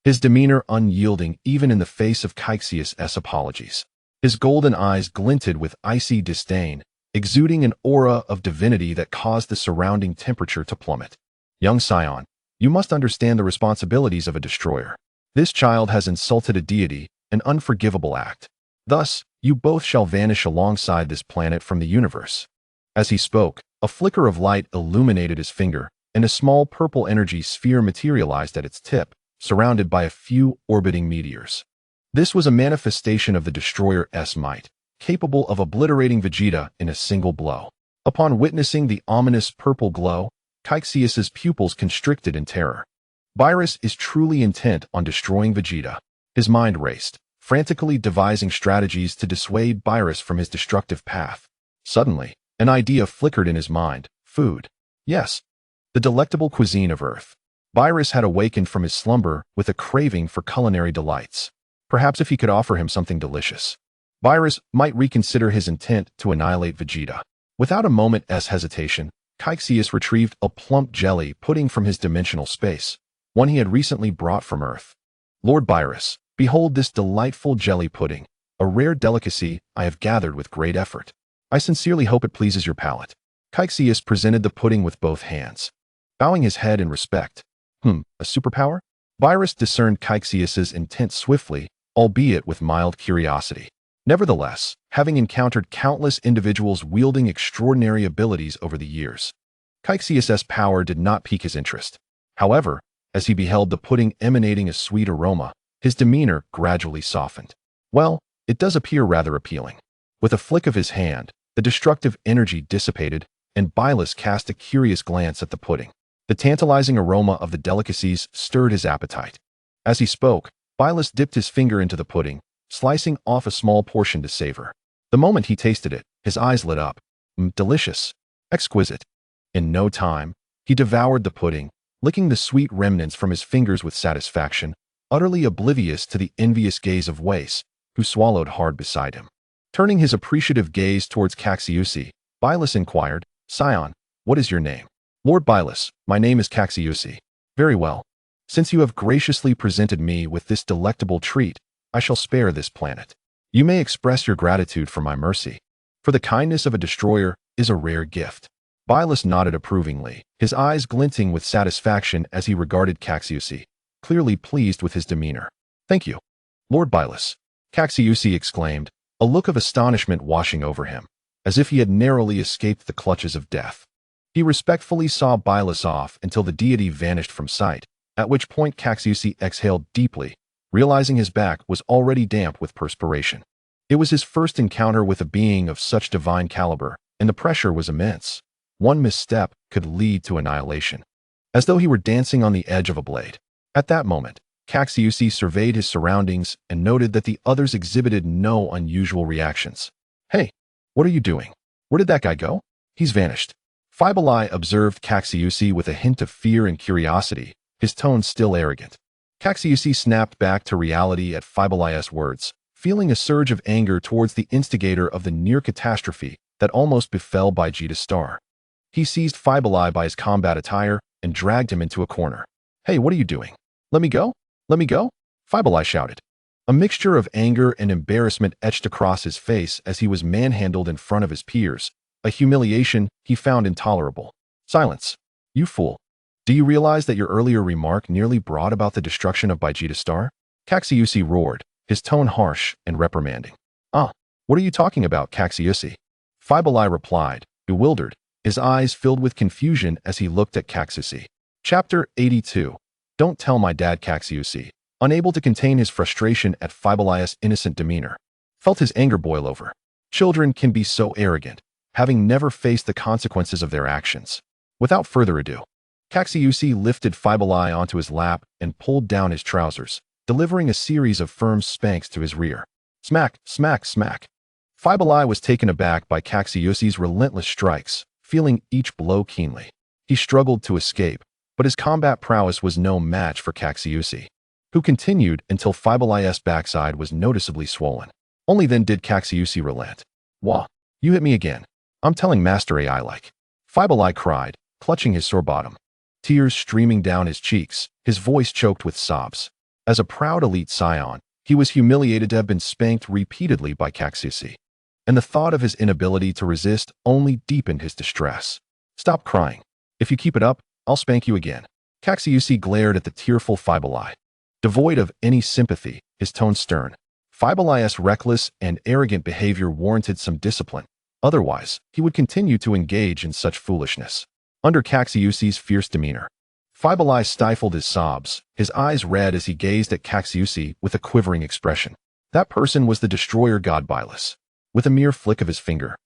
his demeanor unyielding even in the face of Cassius's apologies. His golden eyes glinted with icy disdain, exuding an aura of divinity that caused the surrounding temperature to plummet. Young Scion, you must understand the responsibilities of a destroyer. This child has insulted a deity, an unforgivable act. Thus, you both shall vanish alongside this planet from the universe. As he spoke, A flicker of light illuminated his finger, and a small purple energy sphere materialized at its tip, surrounded by a few orbiting meteors. This was a manifestation of the Destroyer's might, capable of obliterating Vegeta in a single blow. Upon witnessing the ominous purple glow, Cassius's pupils constricted in terror. Beerus is truly intent on destroying Vegeta. His mind raced, frantically devising strategies to dissuade Beerus from his destructive path. Suddenly, an idea flickered in his mind: food. Yes, the delectable cuisine of Earth. Beerus had awakened from his slumber with a craving for culinary delights. Perhaps if he could offer him something delicious, Beerus might reconsider his intent to annihilate Vegeta. Without a moment's hesitation, Cassius retrieved a plump jelly pudding from his dimensional space, one he had recently brought from Earth. Lord Beerus, behold this delightful jelly pudding, a rare delicacy I have gathered with great effort. I sincerely hope it pleases your palate. Cassius presented the pudding with both hands, bowing his head in respect. A superpower? Beerus discerned Cassius's intent swiftly, albeit with mild curiosity. Nevertheless, having encountered countless individuals wielding extraordinary abilities over the years, Cassius's power did not pique his interest. However, as he beheld the pudding emanating a sweet aroma, his demeanor gradually softened. Well, it does appear rather appealing. With a flick of his hand, the destructive energy dissipated, and Beerus cast a curious glance at the pudding. The tantalizing aroma of the delicacies stirred his appetite. As he spoke, Beerus dipped his finger into the pudding, slicing off a small portion to savor. The moment he tasted it, his eyes lit up. Delicious. Exquisite. In no time, he devoured the pudding, licking the sweet remnants from his fingers with satisfaction, utterly oblivious to the envious gaze of Weiss, who swallowed hard beside him. Turning his appreciative gaze towards Cassius, Beerus inquired, Saiyan, what is your name? Lord Beerus, my name is Cassius. Very well. Since you have graciously presented me with this delectable treat, I shall spare this planet. You may express your gratitude for my mercy. For the kindness of a destroyer is a rare gift. Beerus nodded approvingly, his eyes glinting with satisfaction as he regarded Cassius, clearly pleased with his demeanor. Thank you, Lord Beerus, Cassius exclaimed, a look of astonishment washing over him, as if he had narrowly escaped the clutches of death. He respectfully saw Beerus off until the deity vanished from sight, at which point Cassius exhaled deeply, realizing his back was already damp with perspiration. It was his first encounter with a being of such divine caliber, and the pressure was immense. One misstep could lead to annihilation. As though he were dancing on the edge of a blade. At that moment, Cassius surveyed his surroundings and noted that the others exhibited no unusual reactions. Hey, what are you doing? Where did that guy go? He's vanished. Fibalai observed Cassius with a hint of fear and curiosity, his tone still arrogant. Cassius snapped back to reality at Fibalai's words, feeling a surge of anger towards the instigator of the near catastrophe that almost befell Vegeta's star. He seized Fibalai by his combat attire and dragged him into a corner. Hey, what are you doing? Let me go? Let me go? Fibalai shouted. A mixture of anger and embarrassment etched across his face as he was manhandled in front of his peers, a humiliation he found intolerable. Silence. You fool. Do you realize that your earlier remark nearly brought about the destruction of Vegeta's star? Cassius roared, his tone harsh and reprimanding. What are you talking about, Cassius? Fibalai replied, bewildered, his eyes filled with confusion as he looked at Cassius. Chapter 82. Don't tell my dad. Cassius, unable to contain his frustration at Fibalai's innocent demeanor, felt his anger boil over. Children can be so arrogant, having never faced the consequences of their actions. Without further ado, Cassius lifted Fibalai onto his lap and pulled down his trousers, delivering a series of firm spanks to his rear. Smack, smack, smack. Fibalai was taken aback by Cassius's relentless strikes, feeling each blow keenly. He struggled to escape, but his combat prowess was no match for Cassius, who continued until Fibalai's backside was noticeably swollen. Only then did Cassius relent. Wah, you hit me again. I'm telling Master AI like. Fibalai cried, clutching his sore bottom. Tears streaming down his cheeks, his voice choked with sobs. As a proud elite Saiyan, he was humiliated to have been spanked repeatedly by Cassius, and the thought of his inability to resist only deepened his distress. Stop crying. If you keep it up, I'll spank you again. Cassius glared at the tearful Fibalai. Devoid of any sympathy, his tone stern. Fibalai's reckless and arrogant behavior warranted some discipline, Otherwise, he would continue to engage in such foolishness. Under Cassius's fierce demeanor, Fibalai stifled his sobs, his eyes red as he gazed at Cassius with a quivering expression. That person was the destroyer god Bylus. With a mere flick of his finger,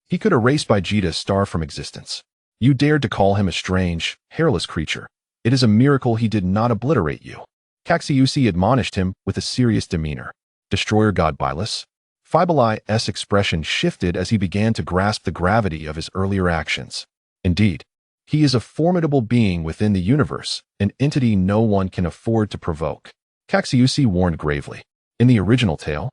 he could erase Vegeta's star from existence. You dared to call him a strange, hairless creature. It is a miracle he did not obliterate you. Cassius admonished him with a serious demeanor. Destroyer god Bylus? Fibalai's expression shifted as he began to grasp the gravity of his earlier actions. Indeed, he is a formidable being within the universe, an entity no one can afford to provoke. Cassius warned gravely. In the original tale,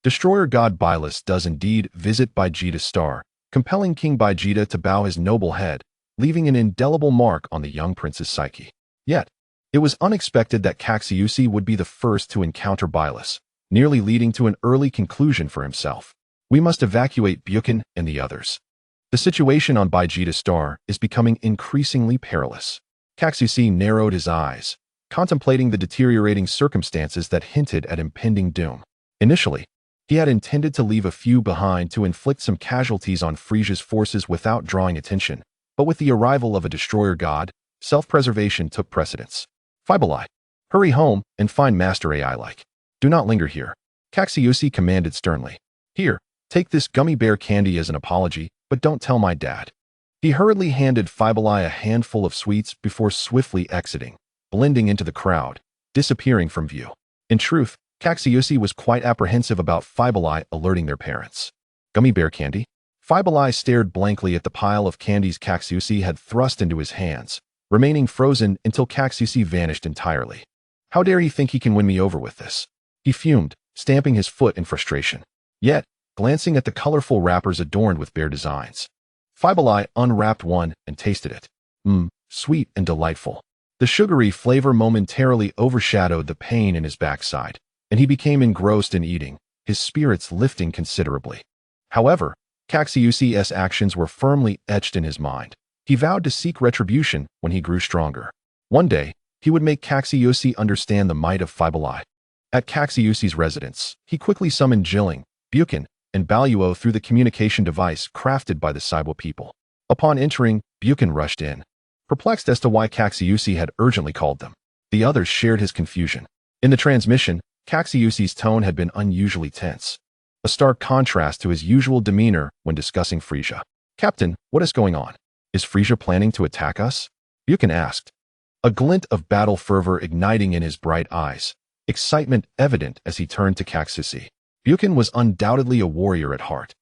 Destroyer god Bylus does indeed visit Vegeta's star, compelling King Vegeta to bow his noble head, leaving an indelible mark on the young prince's psyche. Yet, it was unexpected that Cassius would be the first to encounter Bylus, nearly leading to an early conclusion for himself. We must evacuate Buchan and the others. The situation on Vegeta's star is becoming increasingly perilous. Cassius narrowed his eyes, contemplating the deteriorating circumstances that hinted at impending doom. Initially, he had intended to leave a few behind to inflict some casualties on Frieza's forces without drawing attention, but with the arrival of a destroyer god, self-preservation took precedence. Fibalai, hurry home and find Master AI-like. Do not linger here, Cassius commanded sternly. Here, take this gummy bear candy as an apology, but don't tell my dad. He hurriedly handed Fibalai a handful of sweets before swiftly exiting, blending into the crowd, disappearing from view. In truth, Cassius was quite apprehensive about Fibalai alerting their parents. Gummy bear candy? Fibalai stared blankly at the pile of candies Cassius had thrust into his hands, remaining frozen until Cassius vanished entirely. How dare he think he can win me over with this? He fumed, stamping his foot in frustration. Yet, glancing at the colorful wrappers adorned with bear designs, Fibalai unwrapped one and tasted it. Sweet and delightful. The sugary flavor momentarily overshadowed the pain in his backside, and he became engrossed in eating, his spirits lifting considerably. However, Cassius's actions were firmly etched in his mind. He vowed to seek retribution when he grew stronger. One day, he would make Cassius understand the might of Fibalai. At Cassius's residence, he quickly summoned Jilling, Buchan, and Baluo through the communication device crafted by the Saibo people. Upon entering, Buchan rushed in, perplexed as to why Cassius had urgently called them. The others shared his confusion. In the transmission, Cassius's tone had been unusually tense, a stark contrast to his usual demeanor when discussing Frieza. Captain, what is going on? Is Frieza planning to attack us? Buchan asked, a glint of battle fervor igniting in his bright eyes, excitement evident as he turned to Cassius. Buchan was undoubtedly a warrior at heart,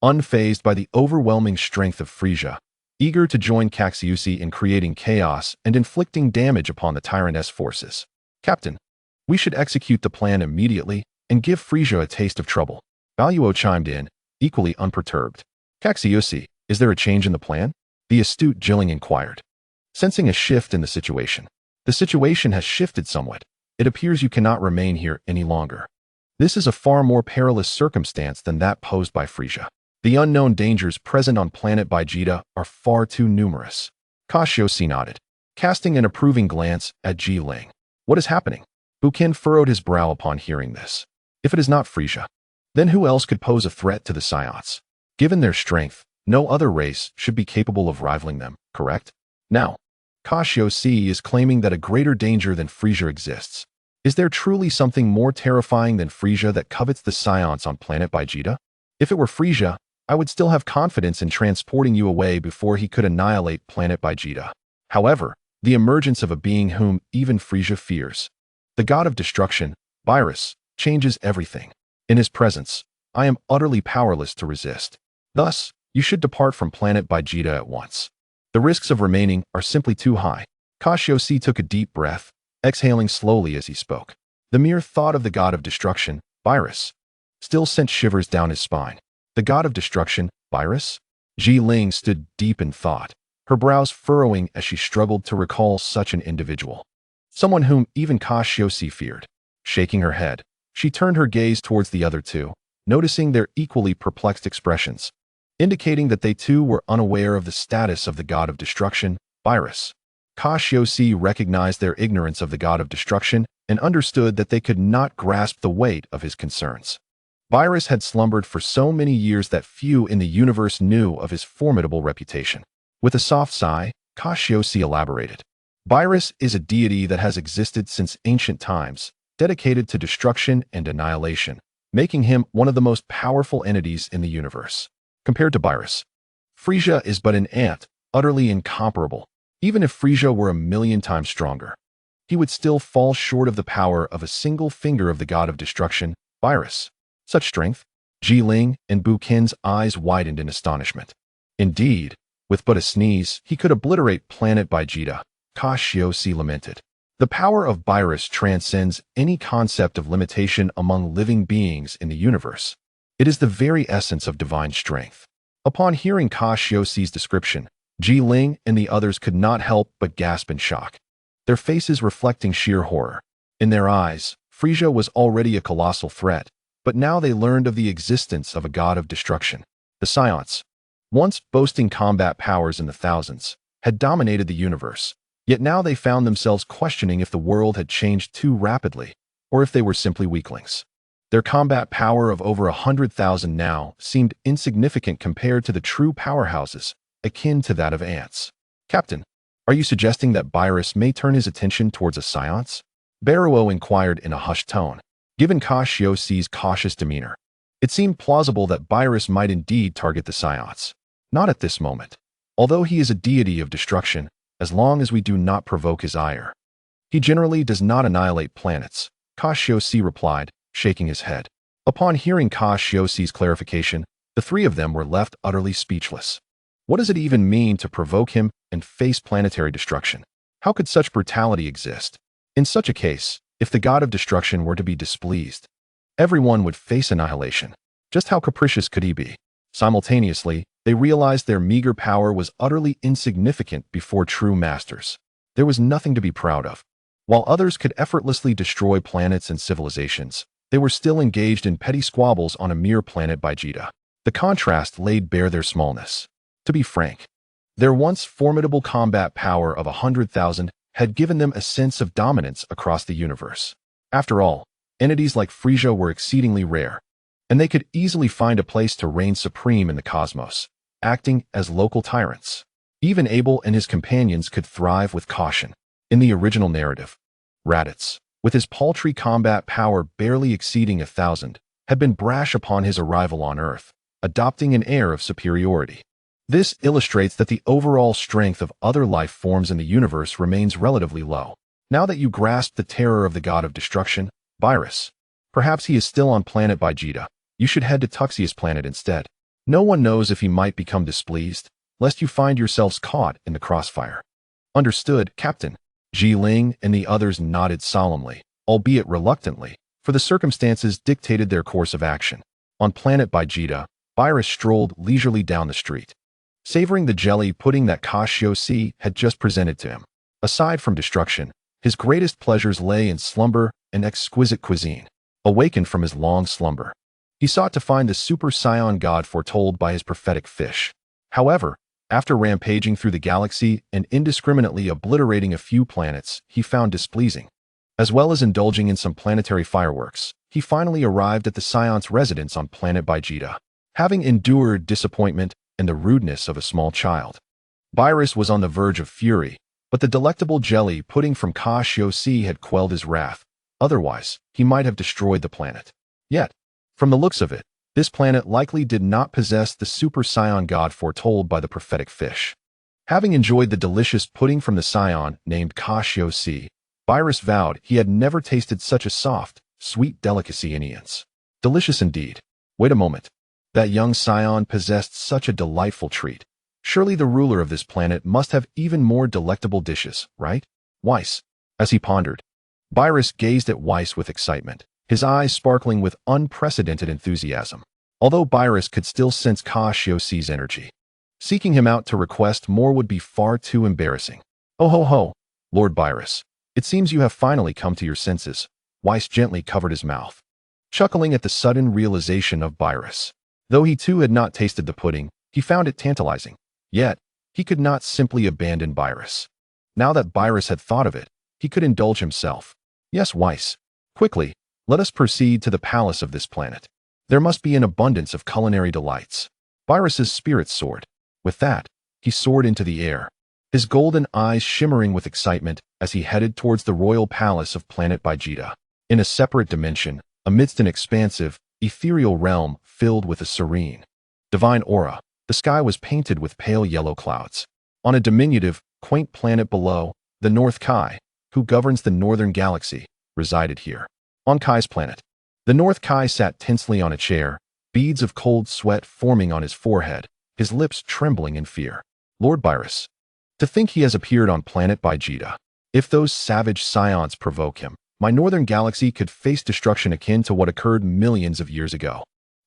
unfazed by the overwhelming strength of Frieza, eager to join Cassius in creating chaos and inflicting damage upon the tyrant's forces. Captain, we should execute the plan immediately and give Frieza a taste of trouble. Baluo chimed in, equally unperturbed. Cassius, is there a change in the plan? The astute Jilling inquired, sensing a shift in the situation. The situation has shifted somewhat. It appears you cannot remain here any longer. This is a far more perilous circumstance than that posed by Frieza. The unknown dangers present on Planet Vegeta are far too numerous. Cassius nodded, casting an approving glance at Ji Ling. What is happening? Buchan furrowed his brow upon hearing this. If it is not Frieza, then who else could pose a threat to the Saiyans? Given their strength, no other race should be capable of rivaling them, correct? Now, Cassius is claiming that a greater danger than Frieza exists. Is there truly something more terrifying than Frieza that covets the Saiyans on Planet Vegeta? If it were Frieza, I would still have confidence in transporting you away before he could annihilate Planet Vegeta. However, the emergence of a being whom even Frieza fears, the god of destruction, Virus, changes everything. In his presence, I am utterly powerless to resist. Thus, you should depart from Planet Vegeta at once. The risks of remaining are simply too high. Cassius took a deep breath, exhaling slowly as he spoke. The mere thought of the god of destruction, Virus, still sent shivers down his spine. The god of destruction, Virus? Ji Ling stood deep in thought, her brows furrowing as she struggled to recall such an individual. Someone whom even Cassius feared. Shaking her head, she turned her gaze towards the other two, noticing their equally perplexed expressions, indicating that they too were unaware of the status of the god of destruction, Virus. Cassius recognized their ignorance of the god of destruction and understood that they could not grasp the weight of his concerns. Virus had slumbered for so many years that few in the universe knew of his formidable reputation. With a soft sigh, Cassius elaborated. Virus is a deity that has existed since ancient times, dedicated to destruction and annihilation, making him one of the most powerful entities in the universe. Compared to Virus, Frieza is but an ant, utterly incomparable. Even if Frieza were 1,000,000 times stronger, he would still fall short of the power of a single finger of the god of destruction, Virus. Such strength? Ji-Ling and Bu-Qin's eyes widened in astonishment. Indeed, with but a sneeze, he could obliterate Planet Vegeta, Cassius lamented. The power of Virus transcends any concept of limitation among living beings in the universe. It is the very essence of divine strength. Upon hearing Cassius's description, Ji-Ling and the others could not help but gasp in shock, their faces reflecting sheer horror. In their eyes, Frieza was already a colossal threat, but now they learned of the existence of a god of destruction. The Saiyans, once boasting combat powers in the thousands, had dominated the universe, yet now they found themselves questioning if the world had changed too rapidly, or if they were simply weaklings. Their combat power of over 100,000 now seemed insignificant compared to the true powerhouses, akin to that of ants. Captain, are you suggesting that Virus may turn his attention towards a Saiyan? Baruo inquired in a hushed tone. Given Cassius's cautious demeanor, it seemed plausible that Virus might indeed target the Saiyans. Not at this moment. Although he is a deity of destruction, as long as we do not provoke his ire, he generally does not annihilate planets, Cassius replied, shaking his head. Upon hearing Cassius's clarification, the three of them were left utterly speechless. What does it even mean to provoke him and face planetary destruction? How could such brutality exist? In such a case, if the god of destruction were to be displeased, everyone would face annihilation. Just how capricious could he be? Simultaneously, they realized their meager power was utterly insignificant before true masters. There was nothing to be proud of. While others could effortlessly destroy planets and civilizations, they were still engaged in petty squabbles on a mere planet Vegeta. The contrast laid bare their smallness. To be frank, their once formidable combat power of 100,000 had given them a sense of dominance across the universe. After all, entities like Frieza were exceedingly rare, and they could easily find a place to reign supreme in the cosmos, acting as local tyrants. Even Abel and his companions could thrive with caution. In the original narrative, Raditz, with his paltry combat power barely exceeding 1,000, had been brash upon his arrival on Earth, adopting an air of superiority. This illustrates that the overall strength of other life forms in the universe remains relatively low. Now that you grasp the terror of the god of destruction, Virus, perhaps he is still on Planet Vegeta, you should head to Tuxia's planet instead. No one knows if he might become displeased, lest you find yourselves caught in the crossfire. Understood, Captain. Ji-Ling and the others nodded solemnly, albeit reluctantly, for the circumstances dictated their course of action. On Planet Vegeta, Virus strolled leisurely down the street, savoring the jelly pudding that Cassius had just presented to him. Aside from destruction, his greatest pleasures lay in slumber and exquisite cuisine. Awakened from his long slumber, he sought to find the Super Saiyan god foretold by his prophetic fish. However, after rampaging through the galaxy and indiscriminately obliterating a few planets he found displeasing, as well as indulging in some planetary fireworks, he finally arrived at the Saiyan's residence on Planet Vegeta. Having endured disappointment and the rudeness of a small child, Virus was on the verge of fury, but the delectable jelly pudding from Cassius had quelled his wrath. Otherwise, he might have destroyed the planet. Yet, from the looks of it, this planet likely did not possess the Super Saiyan god foretold by the prophetic fish. Having enjoyed the delicious pudding from the Saiyan named Cassius, Virus vowed he had never tasted such a soft, sweet delicacy in eons. Delicious indeed. Wait a moment. That young Saiyan possessed such a delightful treat. Surely the ruler of this planet must have even more delectable dishes, right? Weiss. As he pondered, Virus gazed at Weiss with excitement, his eyes sparkling with unprecedented enthusiasm. Although Virus could still sense Cassius's energy, seeking him out to request more would be far too embarrassing. Oh ho ho, Lord Virus, it seems you have finally come to your senses. Weiss gently covered his mouth, chuckling at the sudden realization of Virus. Though he too had not tasted the pudding, he found it tantalizing. Yet, he could not simply abandon Virus. Now that Virus had thought of it, he could indulge himself. Yes, Weiss. Quickly, let us proceed to the palace of this planet. There must be an abundance of culinary delights. Beerus's spirits soared. With that, he soared into the air, his golden eyes shimmering with excitement as he headed towards the royal palace of Planet Vegeta. In a separate dimension, amidst an expansive, ethereal realm filled with a serene, divine aura, the sky was painted with pale yellow clouds. On a diminutive, quaint planet below, the North Kai, who governs the northern galaxy, resided here. On Kai's planet, the North Kai sat tensely on a chair, beads of cold sweat forming on his forehead, his lips trembling in fear. Lord Beerus. To think he has appeared on Planet Vegeta. If those savage Saiyans provoke him, my northern galaxy could face destruction akin to what occurred millions of years ago.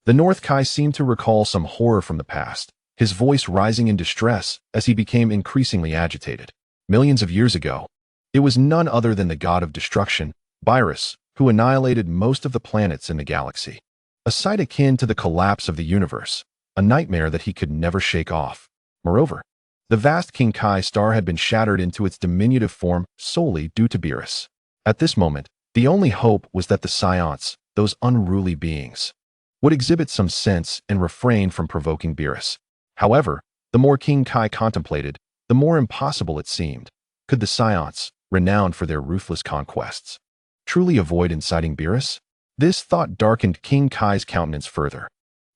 The North Kai seemed to recall some horror from the past, his voice rising in distress as he became increasingly agitated. Millions of years ago, it was none other than the god of destruction, Beerus, who annihilated most of the planets in the galaxy. A sight akin to the collapse of the universe, a nightmare that he could never shake off. Moreover, the vast King Kai star had been shattered into its diminutive form solely due to Beerus. At this moment, the only hope was that the Saiyans, those unruly beings, would exhibit some sense and refrain from provoking Beerus. However, the more King Kai contemplated, the more impossible it seemed. Could the Saiyans, renowned for their ruthless conquests, truly avoid inciting Beerus? This thought darkened King Kai's countenance further.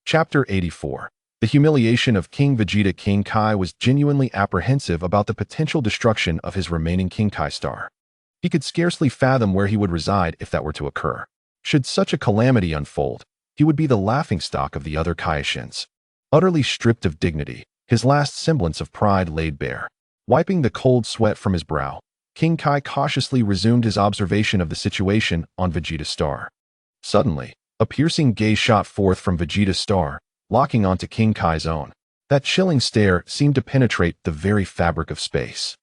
Chapter 84. The humiliation of King Vegeta. King Kai was genuinely apprehensive about the potential destruction of his remaining King Kai star. He could scarcely fathom where he would reside if that were to occur. Should such a calamity unfold, he would be the laughingstock of the other Kaioshians. Utterly stripped of dignity, his last semblance of pride laid bare. Wiping the cold sweat from his brow, King Kai cautiously resumed his observation of the situation on Vegeta's star. Suddenly, a piercing gaze shot forth from Vegeta's star, locking onto King Kai's own. That chilling stare seemed to penetrate the very fabric of space,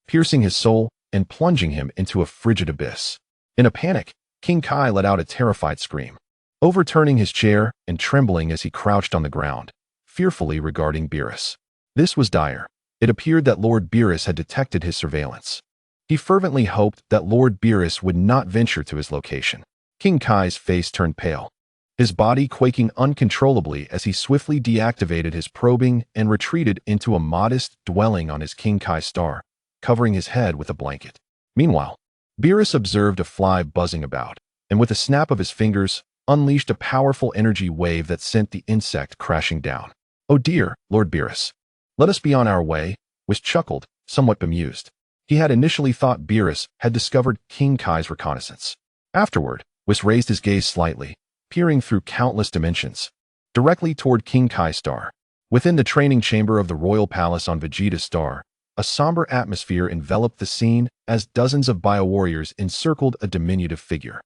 piercing his soul and plunging him into a frigid abyss. In a panic, King Kai let out a terrified scream, overturning his chair and trembling as he crouched on the ground, fearfully regarding Beerus. This was dire. It appeared that Lord Beerus had detected his surveillance. He fervently hoped that Lord Beerus would not venture to his location. King Kai's face turned pale, his body quaking uncontrollably as he swiftly deactivated his probing and retreated into a modest dwelling on his King Kai star, covering his head with a blanket. Meanwhile, Beerus observed a fly buzzing about, and with a snap of his fingers, unleashed a powerful energy wave that sent the insect crashing down. "Oh dear, Lord Beerus. Let us be on our way," Whis chuckled, somewhat bemused. He had initially thought Beerus had discovered King Kai's reconnaissance. Afterward, Whis raised his gaze slightly, peering through countless dimensions, directly toward King Kai's star. Within the training chamber of the royal palace on Vegeta's star, a somber atmosphere enveloped the scene as dozens of biowarriors encircled a diminutive figure,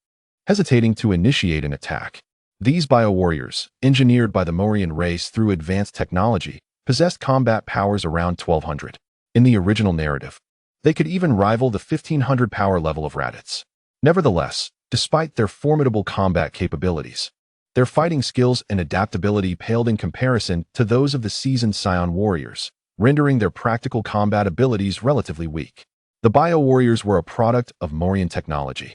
hesitating to initiate an attack. These biowarriors, engineered by the Morian race through advanced technology, possessed combat powers around 1200. In the original narrative, they could even rival the 1500 power level of Raditz. Nevertheless, despite their formidable combat capabilities, their fighting skills and adaptability paled in comparison to those of the seasoned Saiyan warriors, rendering their practical combat abilities relatively weak. The biowarriors were a product of Morian technology,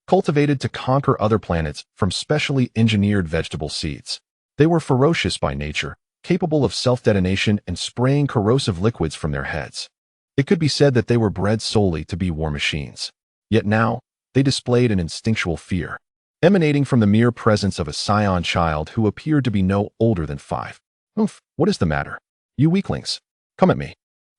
cultivated to conquer other planets from specially engineered vegetable seeds. They were ferocious by nature, capable of self-detonation and spraying corrosive liquids from their heads. It could be said that they were bred solely to be war machines. Yet now, they displayed an instinctual fear, emanating from the mere presence of a Saiyan child who appeared to be no older than 5. "Oof, what is the matter? You weaklings, come at me."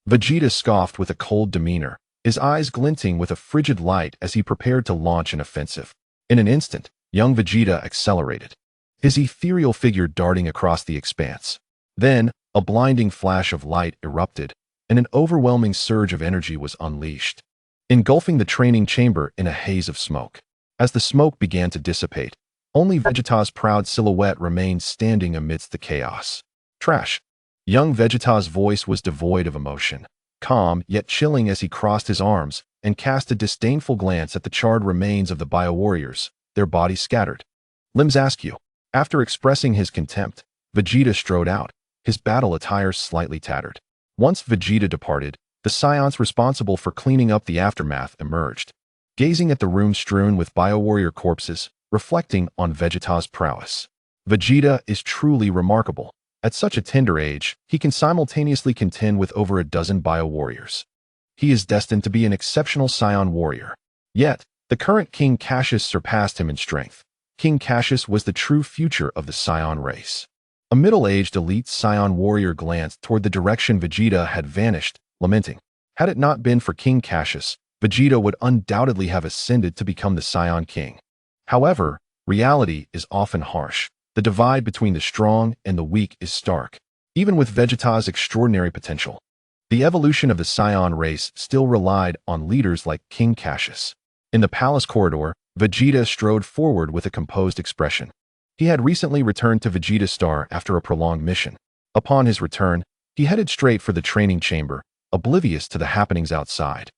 Vegeta scoffed with a cold demeanor, his eyes glinting with a frigid light as he prepared to launch an offensive. In an instant, young Vegeta accelerated, his ethereal figure darting across the expanse. Then, a blinding flash of light erupted, and an overwhelming surge of energy was unleashed, engulfing the training chamber in a haze of smoke. As the smoke began to dissipate, only Vegeta's proud silhouette remained standing amidst the chaos. "Trash." Young Vegeta's voice was devoid of emotion, calm yet chilling as he crossed his arms and cast a disdainful glance at the charred remains of the biowarriors, their bodies scattered. "Limbs askew." After expressing his contempt, Vegeta strode out, his battle attire slightly tattered. Once Vegeta departed, the Saiyans responsible for cleaning up the aftermath emerged, gazing at the room strewn with biowarrior corpses, reflecting on Vegeta's prowess. Vegeta is truly remarkable. At such a tender age, he can simultaneously contend with over a dozen bio-warriors. He is destined to be an exceptional Saiyan warrior. Yet, the current King Cassius surpassed him in strength. King Cassius was the true future of the Saiyan race. A middle-aged elite Saiyan warrior glanced toward the direction Vegeta had vanished, lamenting. Had it not been for King Cassius, Vegeta would undoubtedly have ascended to become the Saiyan king. However, reality is often harsh. The divide between the strong and the weak is stark. Even with Vegeta's extraordinary potential, the evolution of the Saiyan race still relied on leaders like King Cassius. In the palace corridor, Vegeta strode forward with a composed expression. He had recently returned to Vegeta Star after a prolonged mission. Upon his return, he headed straight for the training chamber, oblivious to the happenings outside.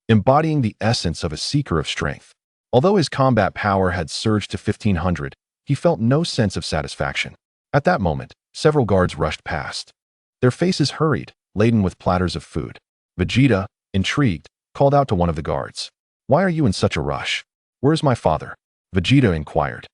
Embodying the essence of a seeker of strength. Although his combat power had surged to 1500, he felt no sense of satisfaction. At that moment, several guards rushed past. Their faces hurried, laden with platters of food. Vegeta, intrigued, called out to one of the guards. "Why are you in such a rush? Where's my father?" Vegeta inquired,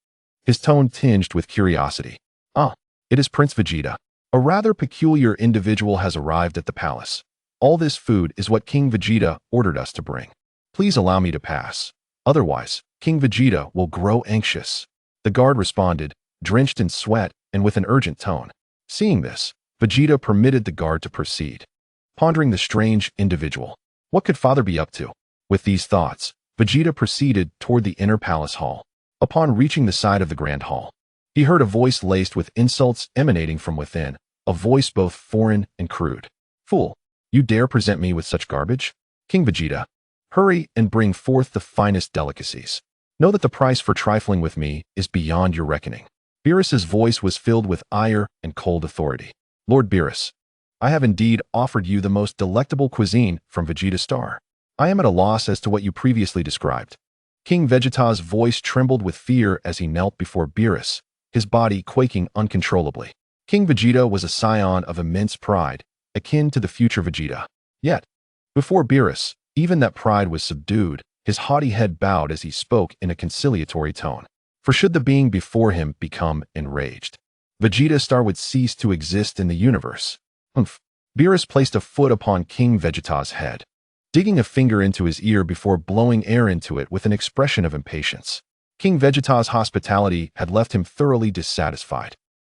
his tone tinged with curiosity. "Ah, it is Prince Vegeta. A rather peculiar individual has arrived at the palace. All this food is what King Vegeta ordered us to bring. Please allow me to pass. Otherwise, King Vegeta will grow anxious." The guard responded, drenched in sweat and with an urgent tone. Seeing this, Vegeta permitted the guard to proceed, pondering the strange individual. What could father be up to? With these thoughts, Vegeta proceeded toward the inner palace hall. Upon reaching the side of the grand hall, he heard a voice laced with insults emanating from within, a voice both foreign and crude. "Fool, you dare present me with such garbage? King Vegeta, hurry and bring forth the finest delicacies. Know that the price for trifling with me is beyond your reckoning." Beerus's voice was filled with ire and cold authority. "Lord Beerus, I have indeed offered you the most delectable cuisine from Vegeta Star. I am at a loss as to what you previously described." King Vegeta's voice trembled with fear as he knelt before Beerus, his body quaking uncontrollably. King Vegeta was a scion of immense pride, akin to the future Vegeta. Yet, before Beerus, even that pride was subdued. His haughty head bowed as he spoke in a conciliatory tone. For should the being before him become enraged, Vegeta Star would cease to exist in the universe. Humph. Beerus placed a foot upon King Vegeta's head, digging a finger into his ear before blowing air into it with an expression of impatience. King Vegeta's hospitality had left him thoroughly dissatisfied.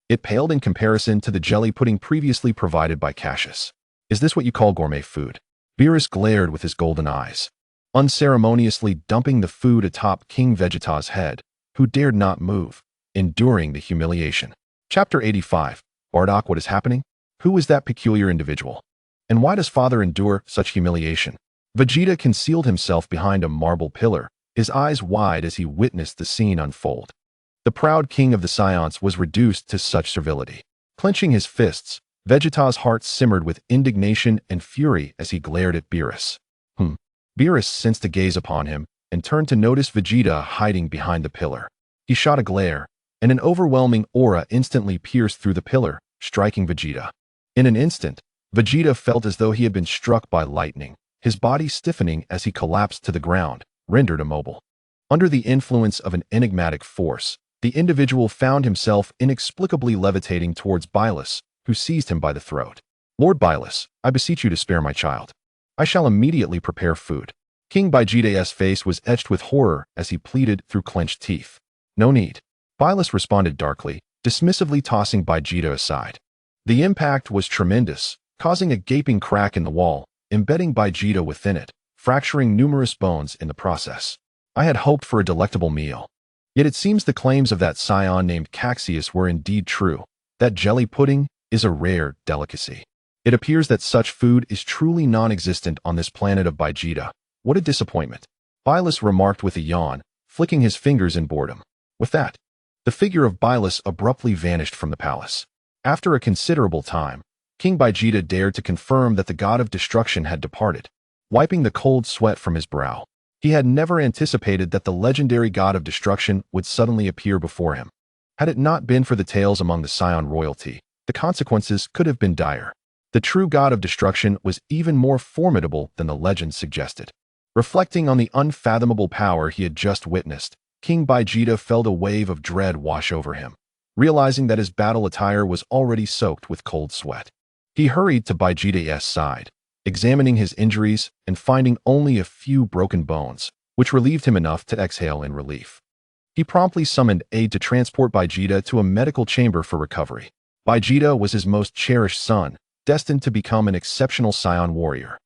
It paled in comparison to the jelly pudding previously provided by Cassius. "Is this what you call gourmet food?" Beerus glared with his golden eyes, unceremoniously dumping the food atop King Vegeta's head, who dared not move, enduring the humiliation. Chapter 85. Bardock, what is happening? Who is that peculiar individual? And why does father endure such humiliation? Vegeta concealed himself behind a marble pillar, his eyes wide as he witnessed the scene unfold. The proud king of the Saiyans was reduced to such servility. Clenching his fists, Vegeta's heart simmered with indignation and fury as he glared at Beerus. Beerus sensed a gaze upon him and turned to notice Vegeta hiding behind the pillar. He shot a glare, and an overwhelming aura instantly pierced through the pillar, striking Vegeta. In an instant, Vegeta felt as though he had been struck by lightning, his body stiffening as he collapsed to the ground, rendered immobile. Under the influence of an enigmatic force, the individual found himself inexplicably levitating towards Bylus, who seized him by the throat. "Lord Bylus, I beseech you to spare my child. I shall immediately prepare food." King Vegeta's face was etched with horror as he pleaded through clenched teeth. "No need." Bylus responded darkly, dismissively tossing Vegeta aside. The impact was tremendous, causing a gaping crack in the wall, embedding Vegeta within it, fracturing numerous bones in the process. "I had hoped for a delectable meal. Yet it seems the claims of that scion named Cassius were indeed true. That jelly pudding is a rare delicacy. It appears that such food is truly non-existent on this planet of Vegeta. What a disappointment." Bylus remarked with a yawn, flicking his fingers in boredom. With that, the figure of Bylus abruptly vanished from the palace. After a considerable time, King Vegeta dared to confirm that the god of destruction had departed, wiping the cold sweat from his brow. He had never anticipated that the legendary god of destruction would suddenly appear before him. Had it not been for the tales among the Saiyan royalty, the consequences could have been dire. The true god of destruction was even more formidable than the legend suggested. Reflecting on the unfathomable power he had just witnessed, King Vegeta felt a wave of dread wash over him. realizing that his battle attire was already soaked with cold sweat. He hurried to Vegeta's side, examining his injuries and finding only a few broken bones, which relieved him enough to exhale in relief. He promptly summoned aid to transport Vegeta to a medical chamber for recovery. Vegeta was his most cherished son, destined to become an exceptional Saiyan warrior.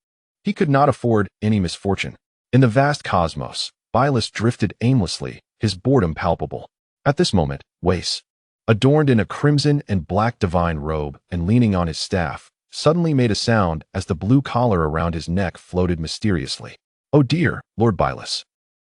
He could not afford any misfortune. In the vast cosmos, Bylus drifted aimlessly, his boredom palpable. At this moment, Whis, adorned in a crimson and black divine robe and leaning on his staff, suddenly made a sound as the blue collar around his neck floated mysteriously. "Oh dear, Lord Bylus.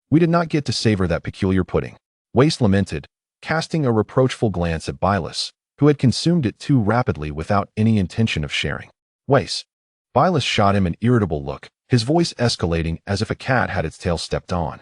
We did not get to savor that peculiar pudding," Whis lamented, casting a reproachful glance at Bylus, who had consumed it too rapidly without any intention of sharing. "Whis." Bylus shot him an irritable look, his voice escalating as if a cat had its tail stepped on.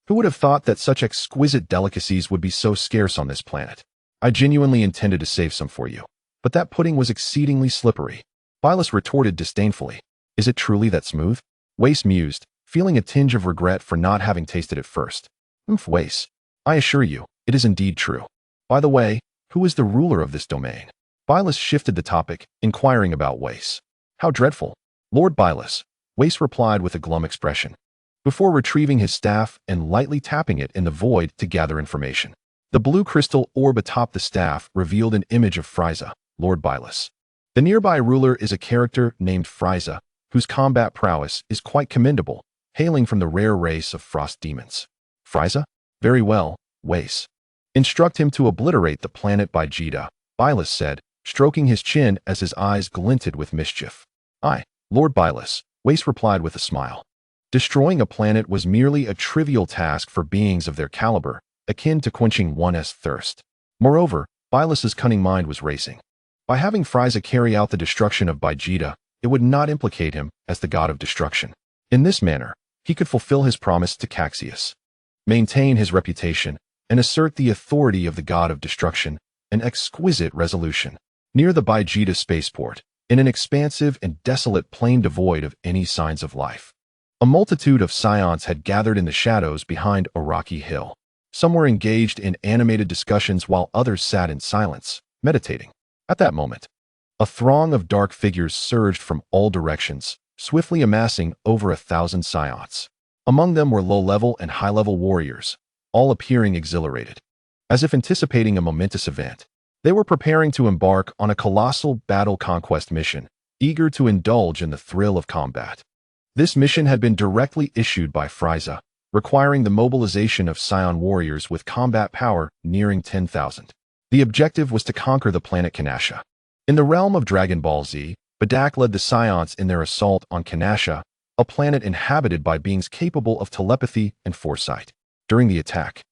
"Who would have thought that such exquisite delicacies would be so scarce on this planet? I genuinely intended to save some for you, but that pudding was exceedingly slippery." Bylus retorted disdainfully. "Is it truly that smooth?" Whis mused, feeling a tinge of regret for not having tasted it first. Whis, I assure you, it is indeed true. By the way, who is the ruler of this domain?" Bylus shifted the topic, inquiring about Whis. "How dreadful." "Lord Bylus," Whis replied with a glum expression, before retrieving his staff and lightly tapping it in the void to gather information. The blue crystal orb atop the staff revealed an image of Frieza, Lord Bylus. The nearby ruler is a character named Frieza, whose combat prowess is quite commendable, hailing from the rare race of frost demons. "Frieza? Very well, Whis. Instruct him to obliterate the planet Vegeta," Bylus said, stroking his chin as his eyes glinted with mischief. "Aye, Lord Bylus," Whis replied with a smile. Destroying a planet was merely a trivial task for beings of their caliber, akin to quenching one's thirst. Moreover, Bylus's cunning mind was racing. By having Frieza carry out the destruction of Vegeta, it would not implicate him as the god of destruction. In this manner, he could fulfill his promise to Cassius, maintain his reputation, and assert the authority of the god of destruction, an exquisite resolution. Near the Vegeta spaceport, in an expansive and desolate plain devoid of any signs of life, a multitude of Saiyans had gathered in the shadows behind a rocky hill. Some were engaged in animated discussions while others sat in silence, meditating. At that moment, a throng of dark figures surged from all directions, swiftly amassing over 1,000 Saiyans. Among them were low-level and high-level warriors, all appearing exhilarated. As if anticipating a momentous event, they were preparing to embark on a colossal battle conquest mission, eager to indulge in the thrill of combat. This mission had been directly issued by Frieza, requiring the mobilization of Saiyan warriors with combat power nearing 10,000. The objective was to conquer the planet Kanasha. In the realm of Dragon Ball Z, Badak led the Saiyans in their assault on Kanasha, a planet inhabited by beings capable of telepathy and foresight. During the attack,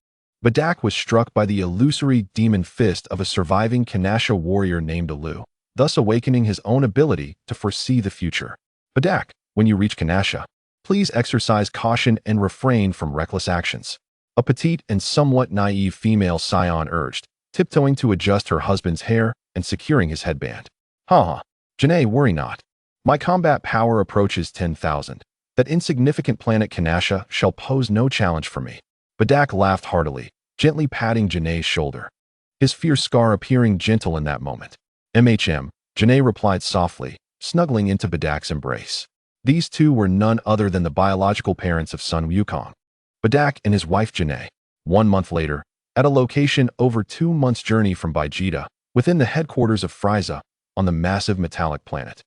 Badak was struck by the illusory demon fist of a surviving Kanasha warrior named Alu, thus awakening his own ability to foresee the future. "Badak, when you reach Kanasha, please exercise caution and refrain from reckless actions," a petite and somewhat naive female Saiyan urged, tiptoeing to adjust her husband's hair and securing his headband. "Ha! Janae, worry not. My combat power approaches 10,000. That insignificant planet Kanasha shall pose no challenge for me." Badak laughed heartily, gently patting Janae's shoulder, his fierce scar appearing gentle in that moment. Janae replied softly, snuggling into Badak's embrace. These two were none other than the biological parents of Sun Wukong, Badak and his wife Janae. 1 month later, at a location over 2 months' journey from Vegeta, within the headquarters of Frieza, on the massive metallic planet.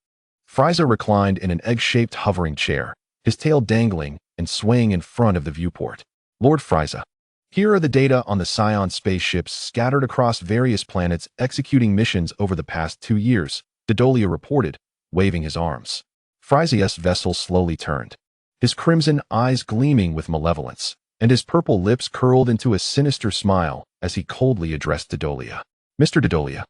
Frieza reclined in an egg-shaped hovering chair, his tail dangling and swaying in front of the viewport. "Lord Frieza, here are the data on the Saiyan spaceships scattered across various planets executing missions over the past 2 years, Dodolia reported, waving his arms. Frieza's vessel slowly turned, his crimson eyes gleaming with malevolence, and his purple lips curled into a sinister smile as he coldly addressed Dodolia. "Mr. Dodolia,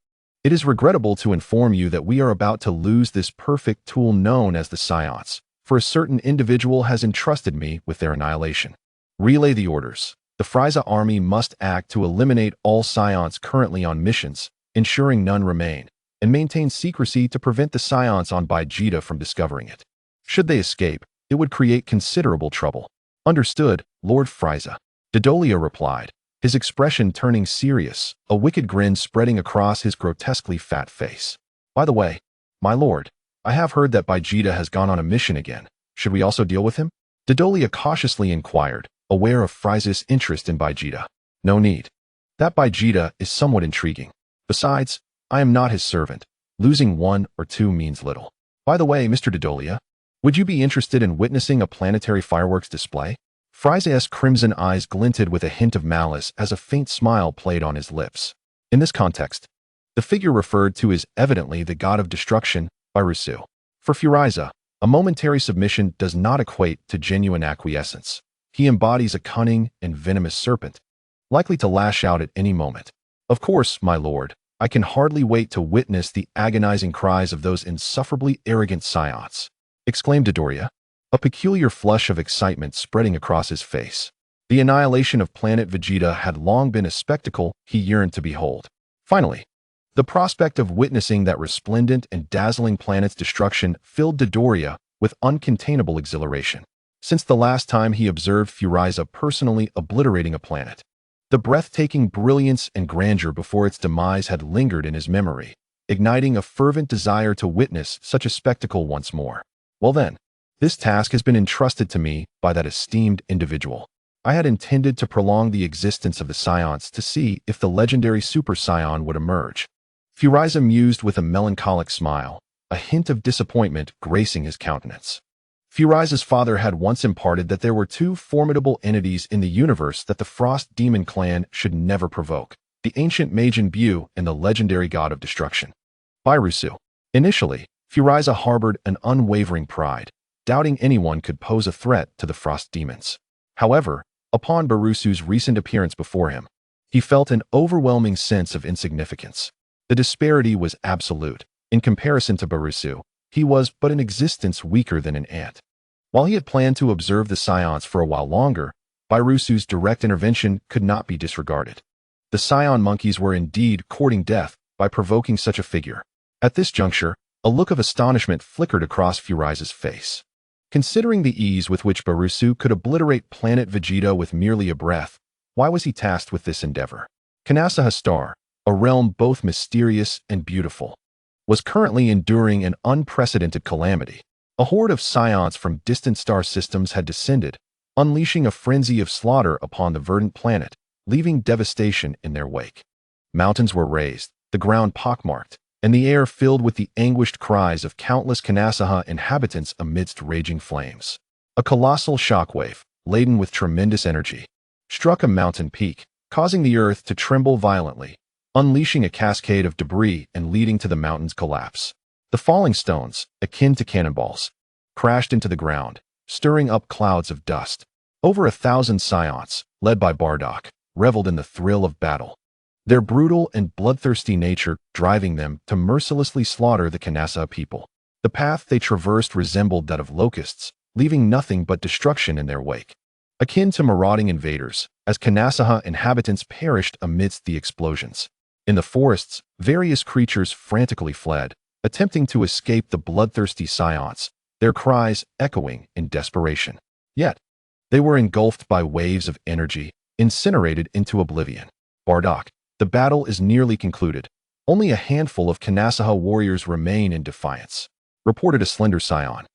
it is regrettable to inform you that we are about to lose this perfect tool known as the Saiyans, for a certain individual has entrusted me with their annihilation. Relay the orders. The Frieza army must act to eliminate all Saiyans currently on missions, ensuring none remain, and maintain secrecy to prevent the Saiyans on Vegeta from discovering it. Should they escape, it would create considerable trouble." "Understood, Lord Frieza," Dodolia replied, his expression turning serious, a wicked grin spreading across his grotesquely fat face. "By the way, my lord, I have heard that Vegeta has gone on a mission again. Should we also deal with him?" Dodolia cautiously inquired, aware of Frieza's interest in Vegeta. "No need. That Vegeta is somewhat intriguing. Besides, I am not his servant. Losing one or two means little. By the way, Mr. Dodolia, would you be interested in witnessing a planetary fireworks display?" Frieza's crimson eyes glinted with a hint of malice as a faint smile played on his lips. In this context, the figure referred to is evidently the god of destruction, Frieza. For Frieza, a momentary submission does not equate to genuine acquiescence. He embodies a cunning and venomous serpent, likely to lash out at any moment. "Of course, my lord, I can hardly wait to witness the agonizing cries of those insufferably arrogant Saiyans," exclaimed Dodolia, a peculiar flush of excitement spreading across his face. The annihilation of Planet Vegeta had long been a spectacle he yearned to behold. Finally, the prospect of witnessing that resplendent and dazzling planet's destruction filled Dodolia with uncontainable exhilaration. Since the last time he observed Frieza personally obliterating a planet, the breathtaking brilliance and grandeur before its demise had lingered in his memory, igniting a fervent desire to witness such a spectacle once more. Well then, this task has been entrusted to me by that esteemed individual. I had intended to prolong the existence of the Saiyans to see if the legendary Super Saiyan would emerge. Frieza mused with a melancholic smile, a hint of disappointment gracing his countenance. Frieza's father had once imparted that there were two formidable entities in the universe that the Frost Demon clan should never provoke: the ancient Majin Buu and the legendary god of destruction, Frieza. Initially, Frieza harbored an unwavering pride, doubting anyone could pose a threat to the Frost Demons. However, upon Barusu's recent appearance before him, he felt an overwhelming sense of insignificance. The disparity was absolute. In comparison to Barusu, he was but an existence weaker than an ant. While he had planned to observe the Saiyans for a while longer, Barusu's direct intervention could not be disregarded. The Saiyan monkeys were indeed courting death by provoking such a figure. At this juncture, a look of astonishment flickered across Frieza's face. Considering the ease with which Barusu could obliterate Planet Vegeta with merely a breath, why was he tasked with this endeavor? Kanasaha Star, a realm both mysterious and beautiful, was currently enduring an unprecedented calamity. A horde of Saiyans from distant star systems had descended, unleashing a frenzy of slaughter upon the verdant planet, leaving devastation in their wake. Mountains were razed, the ground pockmarked, and the air filled with the anguished cries of countless Kanasaha inhabitants amidst raging flames. A colossal shockwave, laden with tremendous energy, struck a mountain peak, causing the earth to tremble violently, unleashing a cascade of debris and leading to the mountain's collapse. The falling stones, akin to cannonballs, crashed into the ground, stirring up clouds of dust. Over 1,000 Saiyans, led by Bardock, reveled in the thrill of battle, their brutal and bloodthirsty nature driving them to mercilessly slaughter the Kanasa people. The path they traversed resembled that of locusts, leaving nothing but destruction in their wake. Akin to marauding invaders, as Kanasaha inhabitants perished amidst the explosions. In the forests, various creatures frantically fled, attempting to escape the bloodthirsty Saiyans, their cries echoing in desperation. Yet, they were engulfed by waves of energy, incinerated into oblivion. Bardock, the battle is nearly concluded. Only a handful of Kanasaha warriors remain in defiance, reported a slender Saiyan.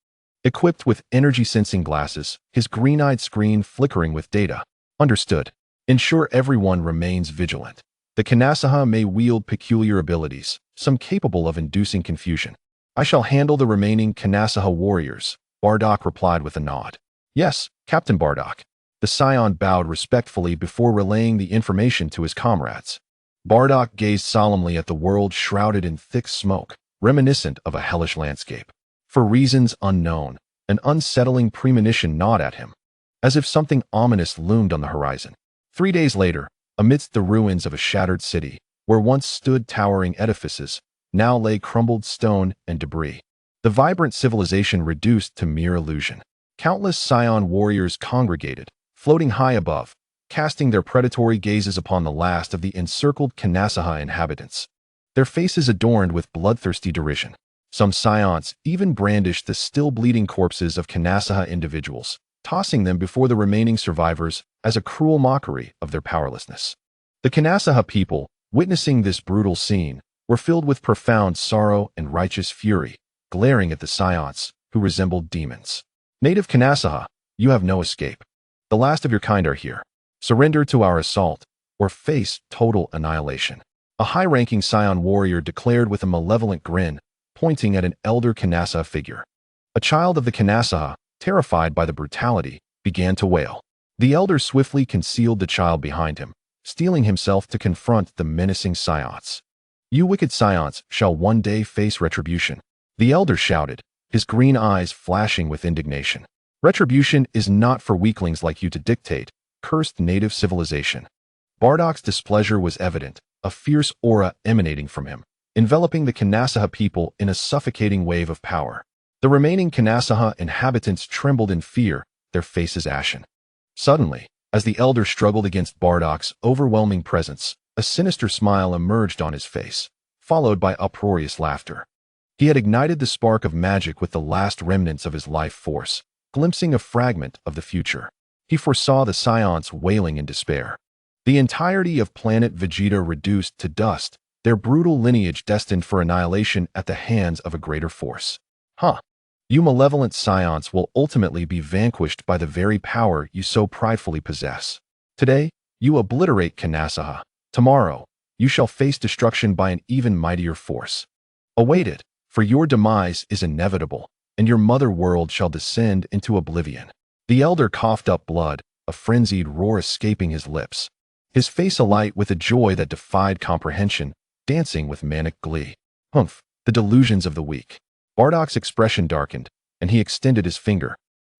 Equipped with energy-sensing glasses, his green-eyed screen flickering with data. Understood. Ensure everyone remains vigilant. The Kanasaha may wield peculiar abilities, some capable of inducing confusion. I shall handle the remaining Kanasaha warriors, Bardock replied with a nod. Yes, Captain Bardock. The Saiyan bowed respectfully before relaying the information to his comrades. Bardock gazed solemnly at the world shrouded in thick smoke, reminiscent of a hellish landscape. For reasons unknown, an unsettling premonition gnawed at him, as if something ominous loomed on the horizon. 3 days later, amidst the ruins of a shattered city, where once stood towering edifices, now lay crumbled stone and debris. The vibrant civilization reduced to mere illusion. Countless Saiyan warriors congregated, floating high above, casting their predatory gazes upon the last of the encircled Kanasaha inhabitants, their faces adorned with bloodthirsty derision. Some Saiyans even brandished the still bleeding corpses of Kanasaha individuals, tossing them before the remaining survivors as a cruel mockery of their powerlessness. The Kanasaha people, witnessing this brutal scene, were filled with profound sorrow and righteous fury, glaring at the Saiyans, who resembled demons. Native Kanasaha, you have no escape. The last of your kind are here. Surrender to our assault, or face total annihilation. A high-ranking Saiyan warrior declared with a malevolent grin, pointing at an elder Kanasaha figure. A child of the Kanasaha, terrified by the brutality, began to wail. The elder swiftly concealed the child behind him, steeling himself to confront the menacing Saiyans. You wicked Saiyans shall one day face retribution. The elder shouted, his green eyes flashing with indignation. Retribution is not for weaklings like you to dictate, cursed native civilization. Bardock's displeasure was evident, a fierce aura emanating from him, enveloping the Kanasaha people in a suffocating wave of power. The remaining Kanasaha inhabitants trembled in fear, their faces ashen. Suddenly, as the elder struggled against Bardock's overwhelming presence, a sinister smile emerged on his face, followed by uproarious laughter. He had ignited the spark of magic with the last remnants of his life force, glimpsing a fragment of the future. He foresaw the Saiyans wailing in despair. The entirety of Planet Vegeta reduced to dust, their brutal lineage destined for annihilation at the hands of a greater force. You malevolent Saiyans will ultimately be vanquished by the very power you so pridefully possess. Today, you obliterate Kanasaha. Tomorrow, you shall face destruction by an even mightier force. Await it, for your demise is inevitable, and your mother world shall descend into oblivion. The elder coughed up blood, a frenzied roar escaping his lips. His face alight with a joy that defied comprehension, dancing with manic glee. Humph, the delusions of the weak. Bardock's expression darkened, and he extended his finger,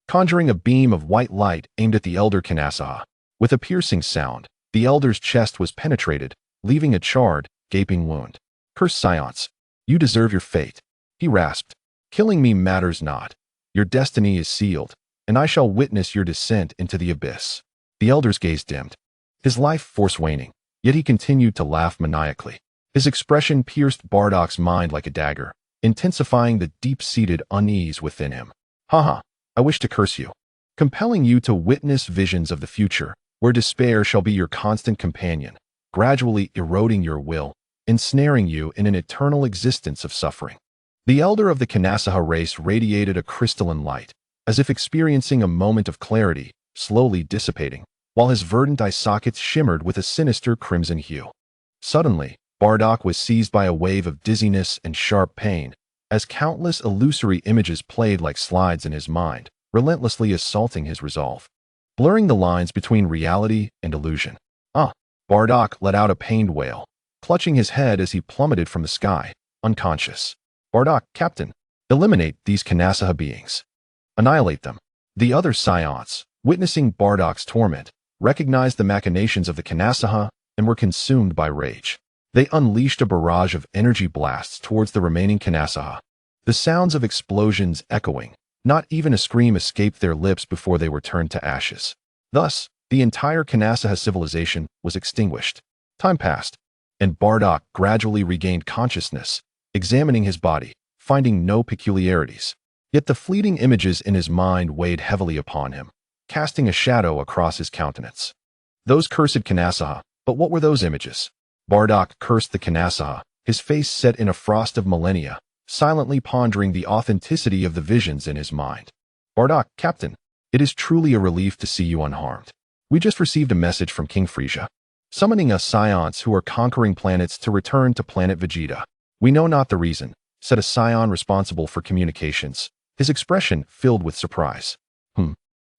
conjuring a beam of white light aimed at the elder Kanasaha. With a piercing sound, the elder's chest was penetrated, leaving a charred, gaping wound. Cursed Saiyans, you deserve your fate, he rasped. Killing me matters not. Your destiny is sealed, and I shall witness your descent into the abyss. The elder's gaze dimmed, his life force waning, yet he continued to laugh maniacally. His expression pierced Bardock's mind like a dagger, intensifying the deep-seated unease within him. I wish to curse you, compelling you to witness visions of the future, where despair shall be your constant companion, gradually eroding your will, ensnaring you in an eternal existence of suffering. The elder of the Kanasaha race radiated a crystalline light, as if experiencing a moment of clarity, slowly dissipating, while his verdant eye sockets shimmered with a sinister crimson hue. Suddenly, Bardock was seized by a wave of dizziness and sharp pain, as countless illusory images played like slides in his mind, relentlessly assaulting his resolve, blurring the lines between reality and illusion. Bardock let out a pained wail, clutching his head as he plummeted from the sky, unconscious. Bardock, Captain, eliminate these Kanasaha beings. Annihilate them. The other Saiyans, witnessing Bardock's torment, recognized the machinations of the Kanasaha and were consumed by rage. They unleashed a barrage of energy blasts towards the remaining Kanasaha. The sounds of explosions echoing, not even a scream escaped their lips before they were turned to ashes. Thus, the entire Kanasaha civilization was extinguished. Time passed, and Bardock gradually regained consciousness, examining his body, finding no peculiarities. Yet the fleeting images in his mind weighed heavily upon him, casting a shadow across his countenance. Those cursed Kanasaha, but what were those images? Bardock cursed the Kanasaha, his face set in a frost of millennia, silently pondering the authenticity of the visions in his mind. Bardock, Captain, it is truly a relief to see you unharmed. We just received a message from King Frieza, summoning us Saiyans who are conquering planets to return to Planet Vegeta. We know not the reason, said a Saiyan responsible for communications, his expression filled with surprise.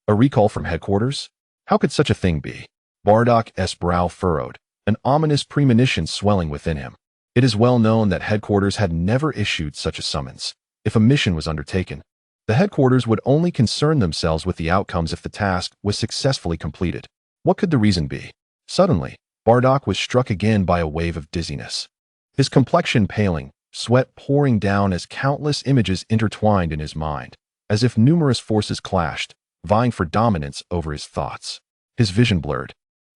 A recall from headquarters? How could such a thing be? Bardock's brow furrowed, an ominous premonition swelling within him. It is well known that headquarters had never issued such a summons. If a mission was undertaken, the headquarters would only concern themselves with the outcomes if the task was successfully completed. What could the reason be? Suddenly, Bardock was struck again by a wave of dizziness. His complexion paling, sweat pouring down as countless images intertwined in his mind, as if numerous forces clashed, vying for dominance over his thoughts. His vision blurred,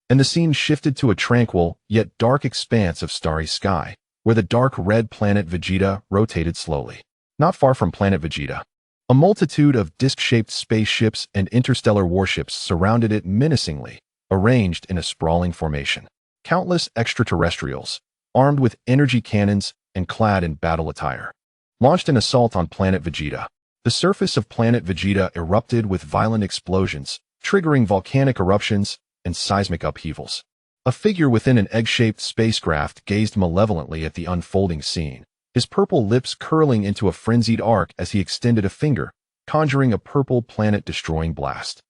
and the scene shifted to a tranquil, yet dark expanse of starry sky, where the dark red planet Vegeta rotated slowly. Not far from Planet Vegeta, A multitude of disc-shaped spaceships and interstellar warships surrounded it menacingly, arranged in a sprawling formation. Countless extraterrestrials, armed with energy cannons and clad in battle attire, launched an assault on Planet Vegeta. The surface of Planet Vegeta erupted with violent explosions, triggering volcanic eruptions and seismic upheavals. A figure within an egg-shaped spacecraft gazed malevolently at the unfolding scene, his purple lips curling into a frenzied arc as he extended a finger, conjuring a purple planet-destroying blast.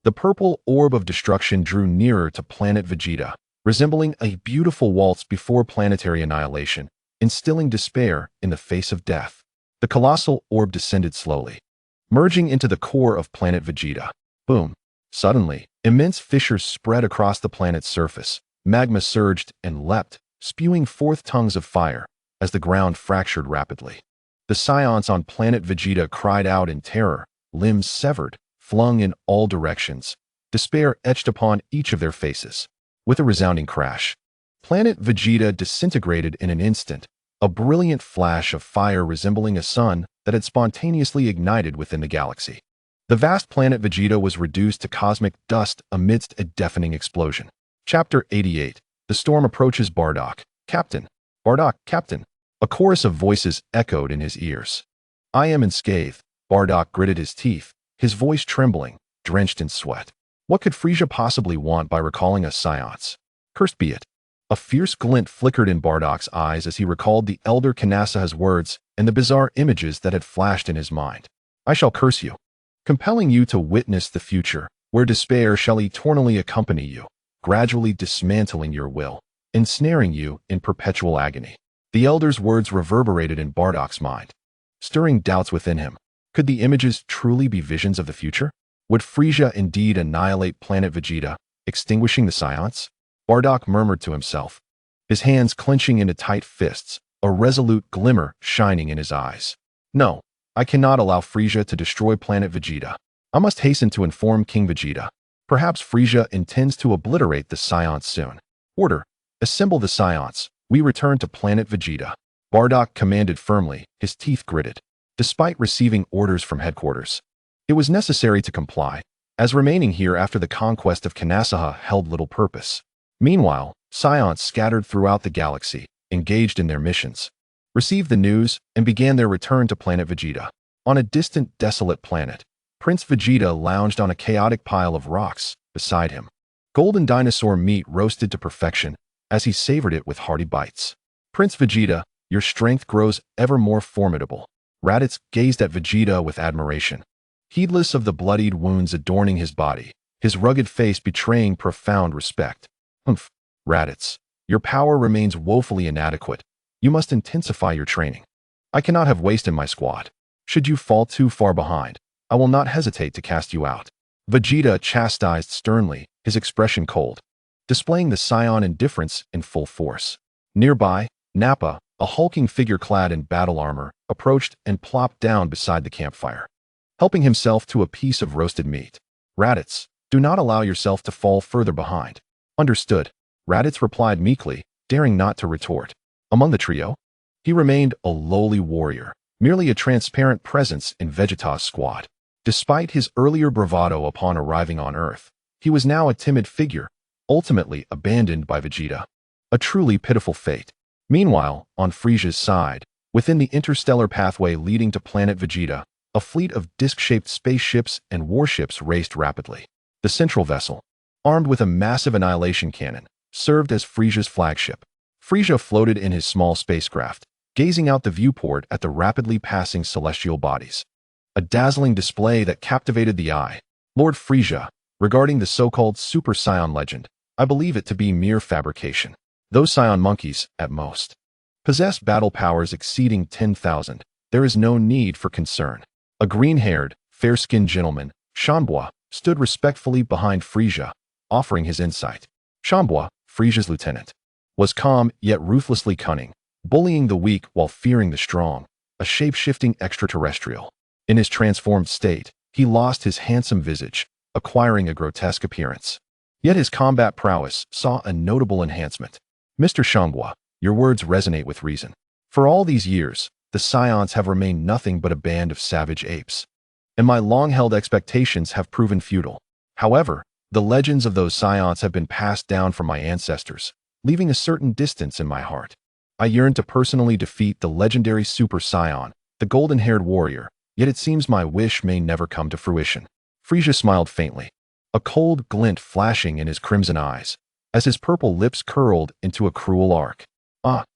The purple orb of destruction drew nearer to Planet Vegeta, resembling a beautiful waltz before planetary annihilation, instilling despair in the face of death. The colossal orb descended slowly, merging into the core of Planet Vegeta. Boom! Suddenly, immense fissures spread across the planet's surface. Magma surged and leapt, spewing forth tongues of fire, as the ground fractured rapidly. The Saiyans on Planet Vegeta cried out in terror, limbs severed, flung in all directions, despair etched upon each of their faces. With a resounding crash, Planet Vegeta disintegrated in an instant, a brilliant flash of fire resembling a sun that had spontaneously ignited within the galaxy. The vast Planet Vegeta was reduced to cosmic dust amidst a deafening explosion. Chapter 88. The storm approaches Bardock. Captain! Bardock, Captain! A chorus of voices echoed in his ears. I am unscathed. Bardock gritted his teeth, his voice trembling, drenched in sweat. What could Frieza possibly want by recalling us Saiyans? Cursed be it. A fierce glint flickered in Bardock's eyes as he recalled the elder Kanasaha's words and the bizarre images that had flashed in his mind. I shall curse you, compelling you to witness the future, where despair shall eternally accompany you, gradually dismantling your will, ensnaring you in perpetual agony. The elder's words reverberated in Bardock's mind, stirring doubts within him. Could the images truly be visions of the future? Would Frieza indeed annihilate Planet Vegeta, extinguishing the Saiyans? Bardock murmured to himself, his hands clenching into tight fists, a resolute glimmer shining in his eyes. No, I cannot allow Frieza to destroy Planet Vegeta. I must hasten to inform King Vegeta. Perhaps Frieza intends to obliterate the Saiyans soon. Order, assemble the Saiyans. We return to Planet Vegeta. Bardock commanded firmly, his teeth gritted. Despite receiving orders from headquarters, it was necessary to comply, as remaining here after the conquest of Kanasaha held little purpose. Meanwhile, Saiyans scattered throughout the galaxy, engaged in their missions, received the news, and began their return to Planet Vegeta. On a distant, desolate planet, Prince Vegeta lounged on a chaotic pile of rocks beside him. Golden dinosaur meat roasted to perfection as he savored it with hearty bites. Prince Vegeta, your strength grows ever more formidable. Raditz gazed at Vegeta with admiration, heedless of the bloodied wounds adorning his body, his rugged face betraying profound respect. Humph, Raditz, your power remains woefully inadequate. You must intensify your training. I cannot have waste in my squad. Should you fall too far behind, I will not hesitate to cast you out. Vegeta chastised sternly, his expression cold, displaying the Saiyan indifference in full force. Nearby, Nappa, a hulking figure clad in battle armor, approached and plopped down beside the campfire, helping himself to a piece of roasted meat. Raditz, do not allow yourself to fall further behind. Understood, Raditz replied meekly, daring not to retort. Among the trio, he remained a lowly warrior, merely a transparent presence in Vegeta's squad. Despite his earlier bravado upon arriving on Earth, he was now a timid figure, ultimately abandoned by Vegeta. A truly pitiful fate. Meanwhile, on Frieza's side, within the interstellar pathway leading to Planet Vegeta, a fleet of disc-shaped spaceships and warships raced rapidly. The central vessel, armed with a massive annihilation cannon, served as Frieza's flagship. Frieza floated in his small spacecraft, gazing out the viewport at the rapidly passing celestial bodies. A dazzling display that captivated the eye. Lord Frieza, regarding the so-called Super Saiyan legend, I believe it to be mere fabrication. Those Saiyan monkeys, at most, possess battle powers exceeding 10,000. There is no need for concern. A green-haired, fair-skinned gentleman, Shanbua, stood respectfully behind Frieza, offering his insight. Shanbua, Frieza's lieutenant, was calm yet ruthlessly cunning, bullying the weak while fearing the strong, a shape-shifting extraterrestrial. In his transformed state, he lost his handsome visage, acquiring a grotesque appearance. Yet his combat prowess saw a notable enhancement. Mr. Shanbua, your words resonate with reason. For all these years, the Saiyans have remained nothing but a band of savage apes. and my long-held expectations have proven futile. However, the legends of those Saiyans have been passed down from my ancestors, leaving a certain distance in my heart. I yearn to personally defeat the legendary Super Saiyan, the golden-haired warrior, yet it seems my wish may never come to fruition. Frieza smiled faintly, a cold glint flashing in his crimson eyes, as his purple lips curled into a cruel arc.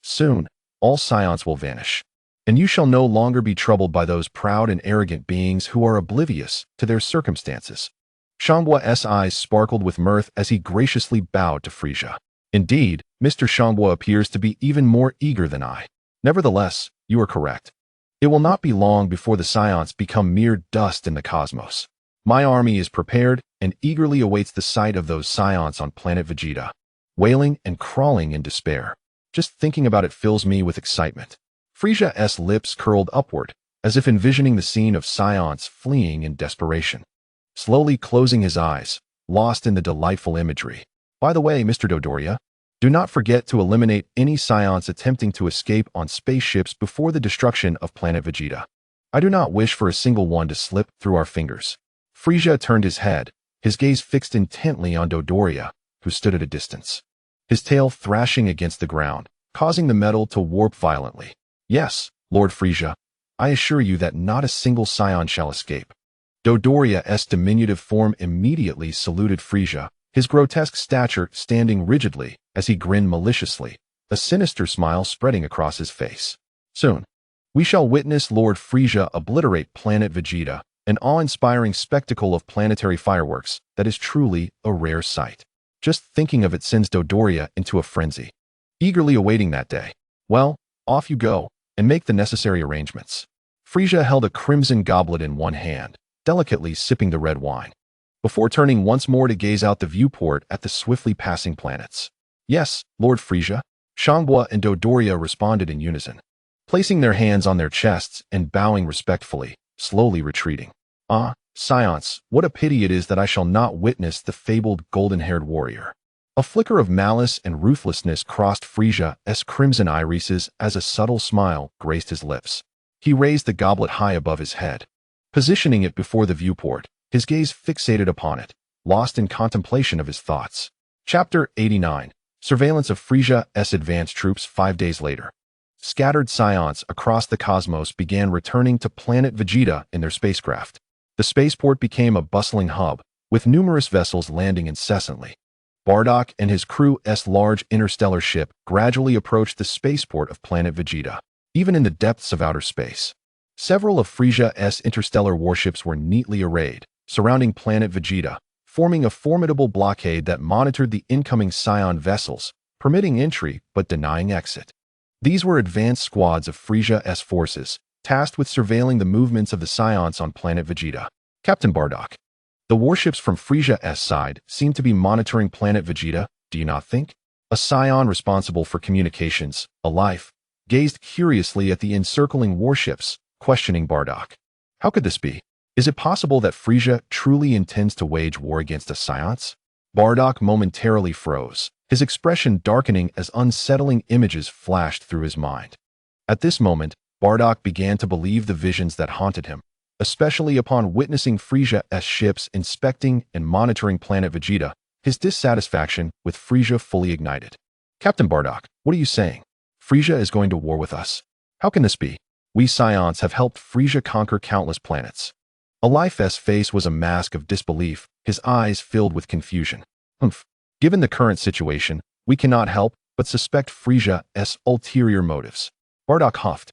Soon, all Saiyans will vanish, and you shall no longer be troubled by those proud and arrogant beings who are oblivious to their circumstances. Shanggua's eyes sparkled with mirth as he graciously bowed to Frieza. Indeed, Mr. Shanghua appears to be even more eager than I. Nevertheless, you are correct. It will not be long before the Saiyans become mere dust in the cosmos. My army is prepared and eagerly awaits the sight of those Saiyans on Planet Vegeta, wailing and crawling in despair. Just thinking about it fills me with excitement. Frieza's lips curled upward, as if envisioning the scene of Saiyans fleeing in desperation. Slowly closing his eyes, lost in the delightful imagery. By the way, Mr. Dodoria, do not forget to eliminate any Saiyans attempting to escape on spaceships before the destruction of Planet Vegeta. I do not wish for a single one to slip through our fingers. Frieza turned his head, his gaze fixed intently on Dodoria, who stood at a distance, his tail thrashing against the ground, causing the metal to warp violently. Yes, Lord Frieza, I assure you that not a single Saiyan shall escape. Dodoria's diminutive form immediately saluted Frieza, his grotesque stature standing rigidly as he grinned maliciously, a sinister smile spreading across his face. Soon, we shall witness Lord Frieza obliterate Planet Vegeta, an awe-inspiring spectacle of planetary fireworks that is truly a rare sight. Just thinking of it sends Dodoria into a frenzy, eagerly awaiting that day. Well, off you go, and make the necessary arrangements. Frieza held a crimson goblet in one hand, delicately sipping the red wine, before turning once more to gaze out the viewport at the swiftly passing planets. Yes, Lord Frieza, Shanghua and Dodoria responded in unison, placing their hands on their chests and bowing respectfully, slowly retreating. Science, what a pity it is that I shall not witness the fabled golden-haired warrior. A flicker of malice and ruthlessness crossed Frieza's crimson irises as a subtle smile graced his lips. He raised the goblet high above his head, positioning it before the viewport, his gaze fixated upon it, lost in contemplation of his thoughts. Chapter 89. Surveillance of Frieza's advanced troops 5 days later. Scattered Saiyans across the cosmos began returning to Planet Vegeta in their spacecraft. The spaceport became a bustling hub, with numerous vessels landing incessantly. Bardock and his crew's large interstellar ship gradually approached the spaceport of Planet Vegeta, even in the depths of outer space. Several of Frieza's interstellar warships were neatly arrayed, surrounding Planet Vegeta, forming a formidable blockade that monitored the incoming Saiyan vessels, permitting entry but denying exit. These were advanced squads of Frieza's forces, tasked with surveilling the movements of the Saiyans on Planet Vegeta. Captain Bardock, the warships from Frieza's side seem to be monitoring Planet Vegeta, do you not think? A Saiyan responsible for communications, Alife, gazed curiously at the encircling warships, questioning Bardock. How could this be? Is it possible that Frieza truly intends to wage war against the Saiyans? Bardock momentarily froze, his expression darkening as unsettling images flashed through his mind. At this moment, Bardock began to believe the visions that haunted him, especially upon witnessing Frieza's ships inspecting and monitoring Planet Vegeta. His dissatisfaction with Frieza fully ignited. Captain Bardock, what are you saying? Frieza is going to war with us. How can this be? We Saiyans have helped Frieza conquer countless planets. Alife's face was a mask of disbelief, his eyes filled with confusion. Given the current situation, we cannot help but suspect Frieza's ulterior motives. Bardock huffed,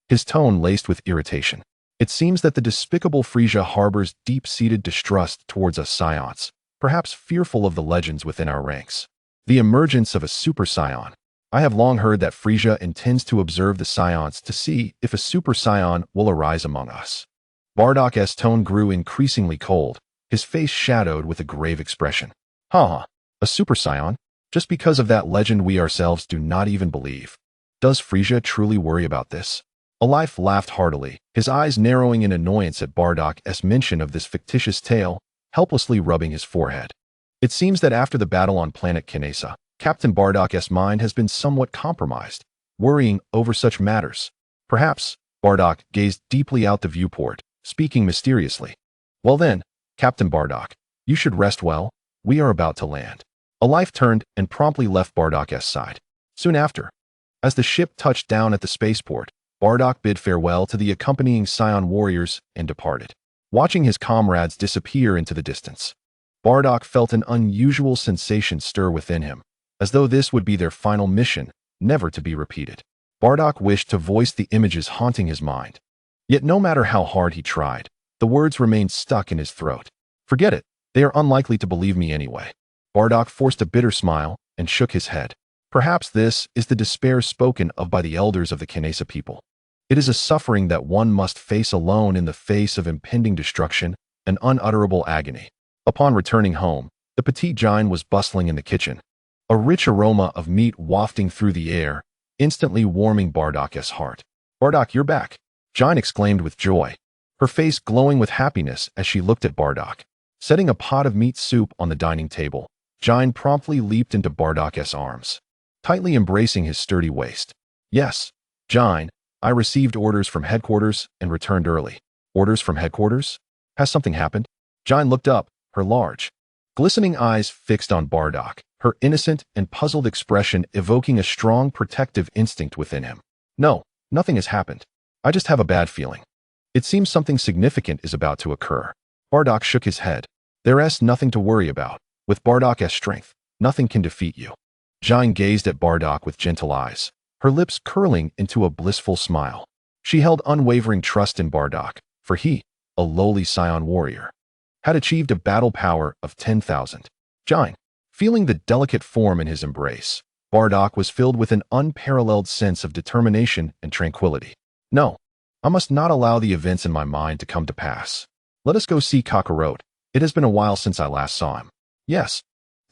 his tone laced with irritation. It seems that the despicable Frieza harbors deep-seated distrust towards us Saiyans, perhaps fearful of the legends within our ranks. The emergence of a Super Saiyan. I have long heard that Frieza intends to observe the Saiyans to see if a Super Saiyan will arise among us. Bardock's tone grew increasingly cold, his face shadowed with a grave expression. A Super Saiyan? Just because of that legend we ourselves do not even believe. Does Frieza truly worry about this? Alife laughed heartily, his eyes narrowing in annoyance at Bardock's mention of this fictitious tale, helplessly rubbing his forehead. It seems that after the battle on planet Kinesa, Captain Bardock's mind has been somewhat compromised, worrying over such matters. Perhaps, Bardock gazed deeply out the viewport, speaking mysteriously. Well then, Captain Bardock, you should rest well. We are about to land. A life turned and promptly left Bardock's side. Soon after, as the ship touched down at the spaceport, Bardock bid farewell to the accompanying Saiyan warriors and departed. Watching his comrades disappear into the distance, Bardock felt an unusual sensation stir within him, as though this would be their final mission, never to be repeated. Bardock wished to voice the images haunting his mind. Yet no matter how hard he tried, the words remained stuck in his throat. Forget it, they are unlikely to believe me anyway. Bardock forced a bitter smile and shook his head. Perhaps this is the despair spoken of by the elders of the Kanesa people. It is a suffering that one must face alone in the face of impending destruction and unutterable agony. Upon returning home, the petite Jain was bustling in the kitchen, a rich aroma of meat wafting through the air, instantly warming Bardock's heart. "Bardock, you're back," Jain exclaimed with joy, her face glowing with happiness as she looked at Bardock. Setting a pot of meat soup on the dining table, Jain promptly leaped into Bardock's arms, tightly embracing his sturdy waist. "Yes, Jain, I received orders from headquarters and returned early." "Orders from headquarters? Has something happened?" Jain looked up, her large, glistening eyes fixed on Bardock, her innocent and puzzled expression evoking a strong protective instinct within him. "No, nothing has happened. I just have a bad feeling. It seems something significant is about to occur." Bardock shook his head. "There's nothing to worry about. With Bardock's strength, nothing can defeat you." Jain gazed at Bardock with gentle eyes, her lips curling into a blissful smile. She held unwavering trust in Bardock, for he, a lowly Saiyan warrior, had achieved a battle power of 10,000. Jain, feeling the delicate form in his embrace, Bardock was filled with an unparalleled sense of determination and tranquility. "No, I must not allow the events in my mind to come to pass. Let us go see Kakarot. It has been a while since I last saw him." "Yes,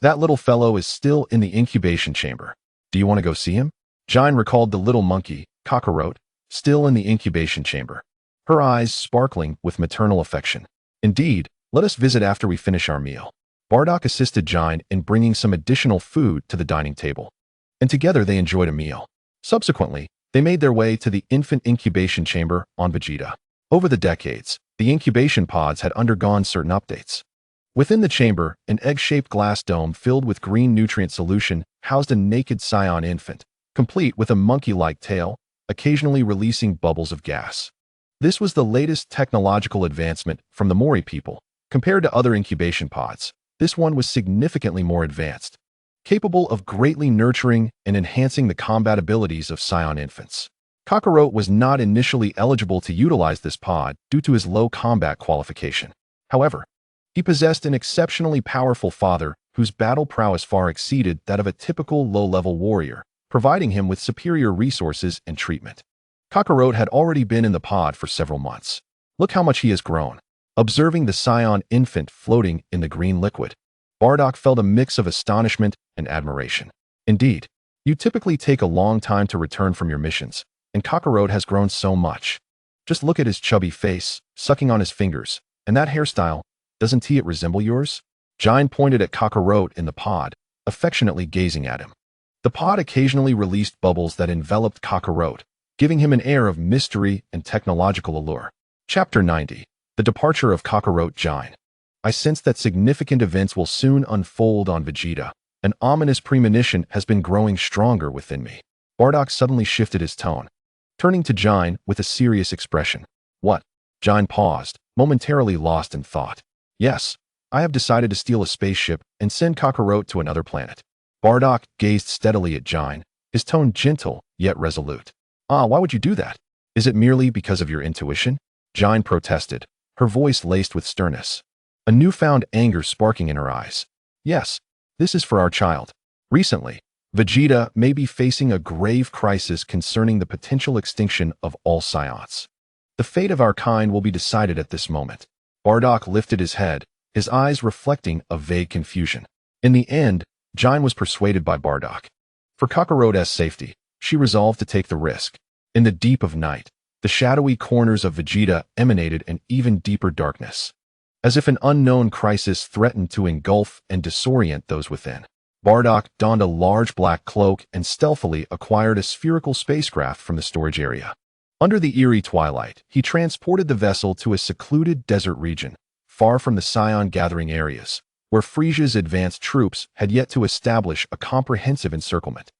that little fellow is still in the incubation chamber. Do you want to go see him?" Jain recalled the little monkey, Kakarot, still in the incubation chamber, her eyes sparkling with maternal affection. "Indeed, let us visit after we finish our meal." Bardock assisted Jain in bringing some additional food to the dining table, and together they enjoyed a meal. Subsequently, they made their way to the infant incubation chamber on Vegeta. Over the decades, the incubation pods had undergone certain updates. Within the chamber, an egg-shaped glass dome filled with green nutrient solution housed a naked Saiyan infant, complete with a monkey-like tail, occasionally releasing bubbles of gas. This was the latest technological advancement from the Mori people. Compared to other incubation pods, this one was significantly more advanced, capable of greatly nurturing and enhancing the combat abilities of Saiyan infants. Kakarot was not initially eligible to utilize this pod due to his low combat qualification. However, he possessed an exceptionally powerful father whose battle prowess far exceeded that of a typical low-level warrior, providing him with superior resources and treatment. Kakarot had already been in the pod for several months. "Look how much he has grown." Observing the Saiyan infant floating in the green liquid, Bardock felt a mix of astonishment and admiration. "Indeed, you typically take a long time to return from your missions, and Kakarot has grown so much. Just look at his chubby face, sucking on his fingers, and that hairstyle, doesn't it resemble yours?" Jain pointed at Kakarot in the pod, affectionately gazing at him. The pod occasionally released bubbles that enveloped Kakarot, giving him an air of mystery and technological allure. Chapter 90. The Departure of Kakarot. Jain. "I sense that significant events will soon unfold on Vegeta. An ominous premonition has been growing stronger within me." Bardock suddenly shifted his tone, turning to Jain with a serious expression. "What?" Jain paused, momentarily lost in thought. "Yes, I have decided to steal a spaceship and send Kakarot to another planet." Bardock gazed steadily at Jain, his tone gentle yet resolute. Why would you do that? Is it merely because of your intuition?" Jain protested, her voice laced with sternness, a newfound anger sparking in her eyes. "Yes, this is for our child. Recently, Vegeta may be facing a grave crisis concerning the potential extinction of all Saiyans. The fate of our kind will be decided at this moment." Bardock lifted his head, his eyes reflecting a vague confusion. In the end, Jain was persuaded by Bardock. For Kakarot's safety, she resolved to take the risk. In the deep of night, the shadowy corners of Vegeta emanated an even deeper darkness, as if an unknown crisis threatened to engulf and disorient those within. Bardock donned a large black cloak and stealthily acquired a spherical spacecraft from the storage area. Under the eerie twilight, he transported the vessel to a secluded desert region, far from the Saiyan gathering areas, where Frieza's advanced troops had yet to establish a comprehensive encirclement.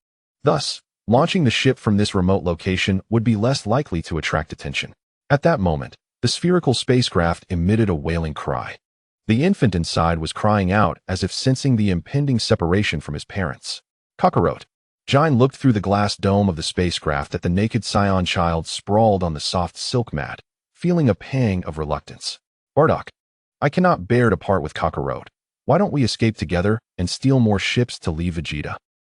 Thus, launching the ship from this remote location would be less likely to attract attention. At that moment, the spherical spacecraft emitted a wailing cry. The infant inside was crying out as if sensing the impending separation from his parents. Kakarot. Jine looked through the glass dome of the spacecraft at the naked Saiyan child sprawled on the soft silk mat, feeling a pang of reluctance. Bardock. I cannot bear to part with Kakarot. Why don't we escape together and steal more ships to leave Vegeta?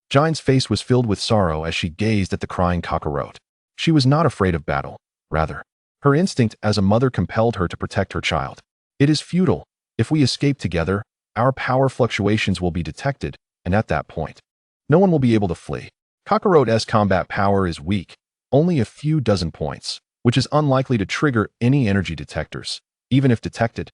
Jine's face was filled with sorrow as she gazed at the crying Kakarot. She was not afraid of battle. Rather, her instinct as a mother compelled her to protect her child. It is futile. If we escape together, our power fluctuations will be detected, and at that point, no one will be able to flee. Kakarot's combat power is weak, only a few dozen points, which is unlikely to trigger any energy detectors. Even if detected,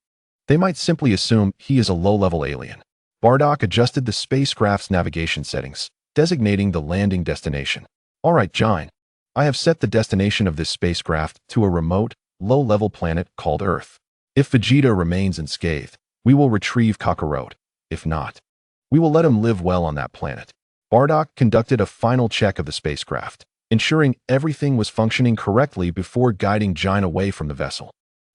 they might simply assume he is a low-level alien. Bardock adjusted the spacecraft's navigation settings, designating the landing destination. All right, Jine. I have set the destination of this spacecraft to a remote, low-level planet called Earth. If Vegeta remains unscathed, we will retrieve Kakarot. If not, we will let him live well on that planet. Bardock conducted a final check of the spacecraft, ensuring everything was functioning correctly before guiding Jine away from the vessel.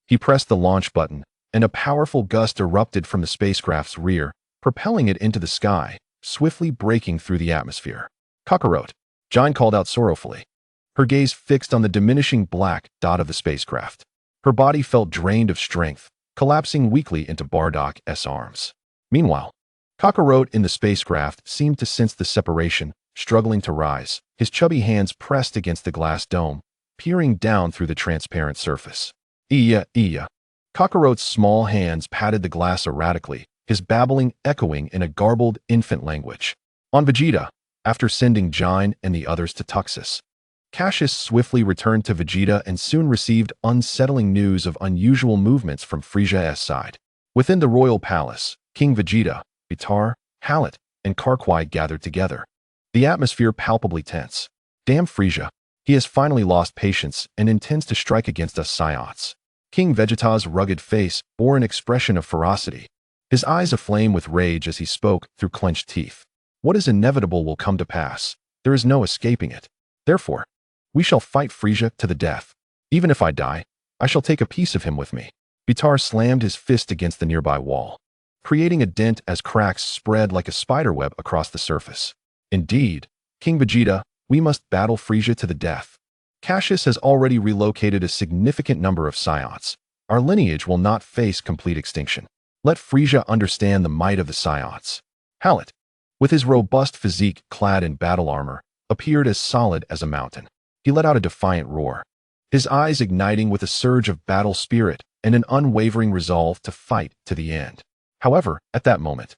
He pressed the launch button, and a powerful gust erupted from the spacecraft's rear, propelling it into the sky, swiftly breaking through the atmosphere. Kakarot. Jine called out sorrowfully, her gaze fixed on the diminishing black dot of the spacecraft. Her body felt drained of strength, collapsing weakly into Bardock's arms. Meanwhile, Kakarot in the spacecraft seemed to sense the separation, struggling to rise, his chubby hands pressed against the glass dome, peering down through the transparent surface. Iya. Kakarot's small hands patted the glass erratically, his babbling echoing in a garbled infant language. On Vegeta, after sending Jine and the others to Tuxus, Cassius swiftly returned to Vegeta and soon received unsettling news of unusual movements from Frieza's side. Within the royal palace, King Vegeta, Vitar, Hallett, and Karkwai gathered together, the atmosphere palpably tense. Damn Frieza. He has finally lost patience and intends to strike against us Saiyans. King Vegeta's rugged face bore an expression of ferocity, his eyes aflame with rage as he spoke through clenched teeth. What is inevitable will come to pass. There is no escaping it. Therefore, we shall fight Frieza to the death. Even if I die, I shall take a piece of him with me. Vitar slammed his fist against the nearby wall, creating a dent as cracks spread like a spiderweb across the surface. Indeed, King Vegeta, we must battle Frieza to the death. Cassius has already relocated a significant number of Saiyans. Our lineage will not face complete extinction. Let Frieza understand the might of the Saiyans. Hallett, with his robust physique clad in battle armor, appeared as solid as a mountain. He let out a defiant roar, his eyes igniting with a surge of battle spirit and an unwavering resolve to fight to the end. However, at that moment,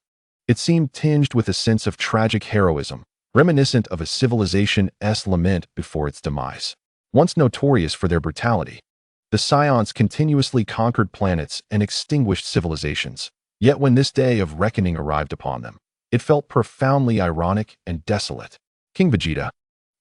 it seemed tinged with a sense of tragic heroism, reminiscent of a civilization's lament before its demise. Once notorious for their brutality, the Saiyans continuously conquered planets and extinguished civilizations. Yet when this day of reckoning arrived upon them, it felt profoundly ironic and desolate. King Vegeta,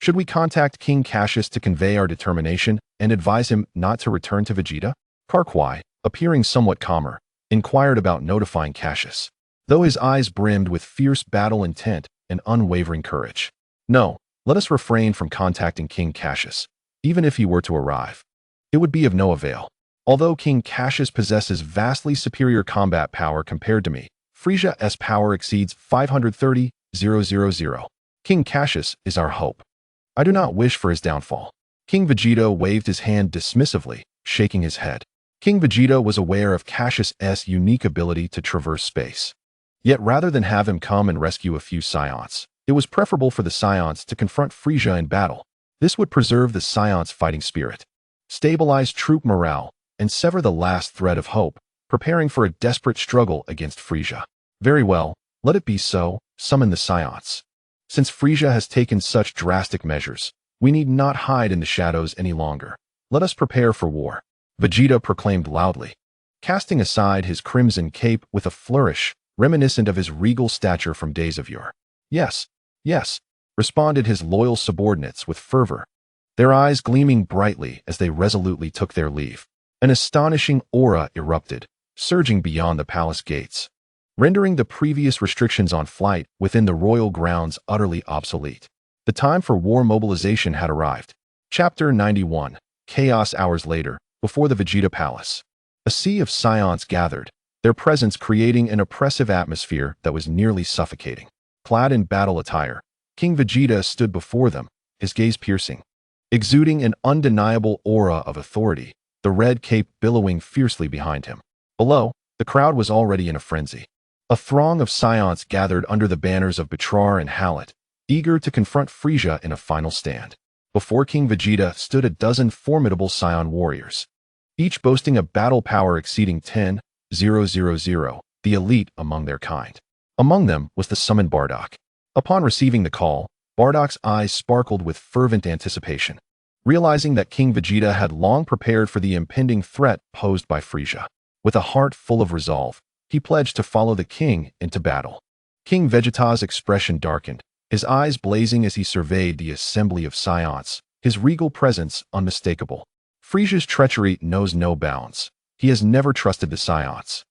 should we contact King Cassius to convey our determination and advise him not to return to Vegeta? Karkwai, appearing somewhat calmer, inquired about notifying Cassius, though his eyes brimmed with fierce battle intent and unwavering courage. No, let us refrain from contacting King Cassius, even if he were to arrive. It would be of no avail. Although King Cassius possesses vastly superior combat power compared to me, Frieza's power exceeds 530,000. King Cassius is our hope. I do not wish for his downfall. King Vegeta waved his hand dismissively, shaking his head. King Vegeta was aware of Cassius's unique ability to traverse space. Yet rather than have him come and rescue a few Saiyans, it was preferable for the Saiyans to confront Frieza in battle. This would preserve the Saiyans' fighting spirit, stabilize troop morale, and sever the last thread of hope, preparing for a desperate struggle against Frieza. Very well, let it be so, summon the Saiyans. Since Frieza has taken such drastic measures, we need not hide in the shadows any longer. Let us prepare for war. Vegeta proclaimed loudly, casting aside his crimson cape with a flourish, reminiscent of his regal stature from days of yore. Yes, responded his loyal subordinates with fervor. their eyes gleaming brightly as they resolutely took their leave. An astonishing aura erupted, surging beyond the palace gates, rendering the previous restrictions on flight within the royal grounds utterly obsolete. The time for war mobilization had arrived. Chapter 91. Chaos. Hours later, before the Vegeta Palace, a sea of Saiyans gathered, their presence creating an oppressive atmosphere that was nearly suffocating. Clad in battle attire, King Vegeta stood before them, his gaze piercing, exuding an undeniable aura of authority, the red cape billowing fiercely behind him. Below, the crowd was already in a frenzy. A throng of Saiyans gathered under the banners of Betroar and Hallett, eager to confront Frieza in a final stand. Before King Vegeta stood a dozen formidable Saiyan warriors, each boasting a battle power exceeding 10,000, the elite among their kind. Among them was the summoned Bardock. Upon receiving the call, Bardock's eyes sparkled with fervent anticipation, realizing that King Vegeta had long prepared for the impending threat posed by Frieza. With a heart full of resolve, he pledged to follow the king into battle. King Vegeta's expression darkened, his eyes blazing as he surveyed the assembly of Saiyans, his regal presence unmistakable. Frieza's treachery knows no bounds. He has never trusted the Saiyans,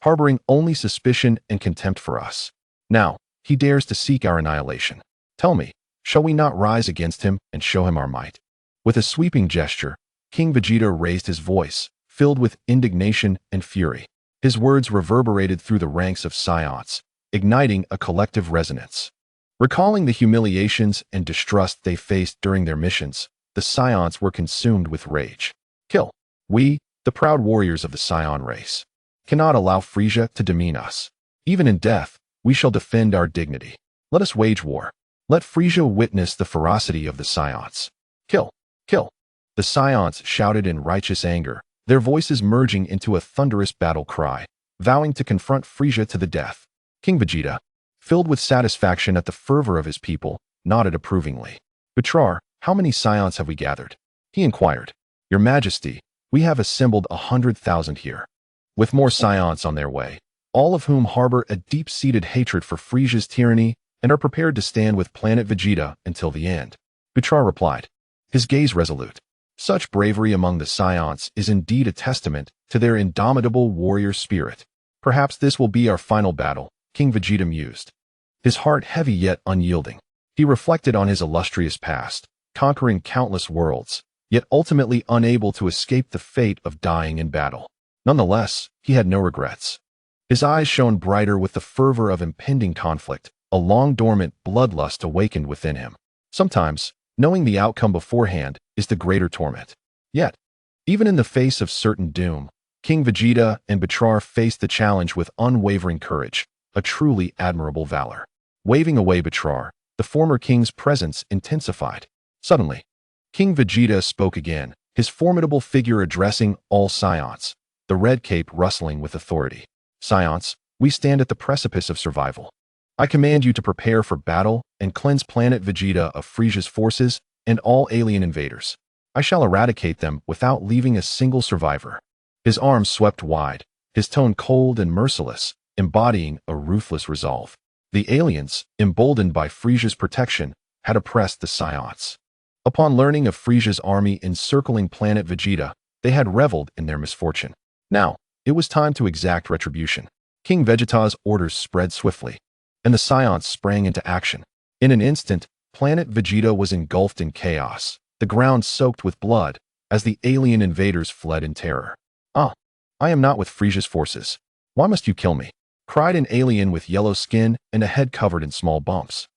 harboring only suspicion and contempt for us. Now, he dares to seek our annihilation. Tell me, shall we not rise against him and show him our might? With a sweeping gesture, King Vegeta raised his voice, filled with indignation and fury. His words reverberated through the ranks of Saiyans, igniting a collective resonance. Recalling the humiliations and distrust they faced during their missions, the Saiyans were consumed with rage. Kill. We, the proud warriors of the Saiyan race, cannot allow Frieza to demean us. Even in death, we shall defend our dignity. Let us wage war. Let Frieza witness the ferocity of the Saiyans. Kill. Kill. The Saiyans shouted in righteous anger, their voices merging into a thunderous battle cry, vowing to confront Frieza to the death. King Vegeta, filled with satisfaction at the fervor of his people, nodded approvingly. Betroar, how many Saiyans have we gathered? He inquired. Your Majesty, we have assembled 100,000 here, with more Saiyans on their way, all of whom harbor a deep-seated hatred for Frieza's tyranny and are prepared to stand with Planet Vegeta until the end. Betroar replied, his gaze resolute. Such bravery among the Saiyans is indeed a testament to their indomitable warrior spirit. Perhaps this will be our final battle, King Vegeta mused, his heart heavy yet unyielding. He reflected on his illustrious past, conquering countless worlds, yet ultimately unable to escape the fate of dying in battle. Nonetheless, he had no regrets. His eyes shone brighter with the fervor of impending conflict, a long-dormant bloodlust awakened within him. Sometimes, knowing the outcome beforehand is the greater torment. Yet, even in the face of certain doom, King Vegeta and Betroar faced the challenge with unwavering courage, a truly admirable valor. Waving away Betroar, the former king's presence intensified. Suddenly, King Vegeta spoke again, his formidable figure addressing all Saiyans, the red cape rustling with authority. Saiyans, we stand at the precipice of survival. I command you to prepare for battle and cleanse Planet Vegeta of Frieza's forces and all alien invaders. I shall eradicate them without leaving a single survivor. His arms swept wide, his tone cold and merciless, embodying a ruthless resolve. The aliens, emboldened by Frieza's protection, had oppressed the Saiyans. Upon learning of Frieza's army encircling Planet Vegeta, they had reveled in their misfortune. Now, it was time to exact retribution. King Vegeta's orders spread swiftly, and the Saiyans sprang into action. In an instant, Planet Vegeta was engulfed in chaos, the ground soaked with blood, as the alien invaders fled in terror. Ah, I am not with Frieza's forces. Why must you kill me? Cried an alien with yellow skin and a head covered in small bumps,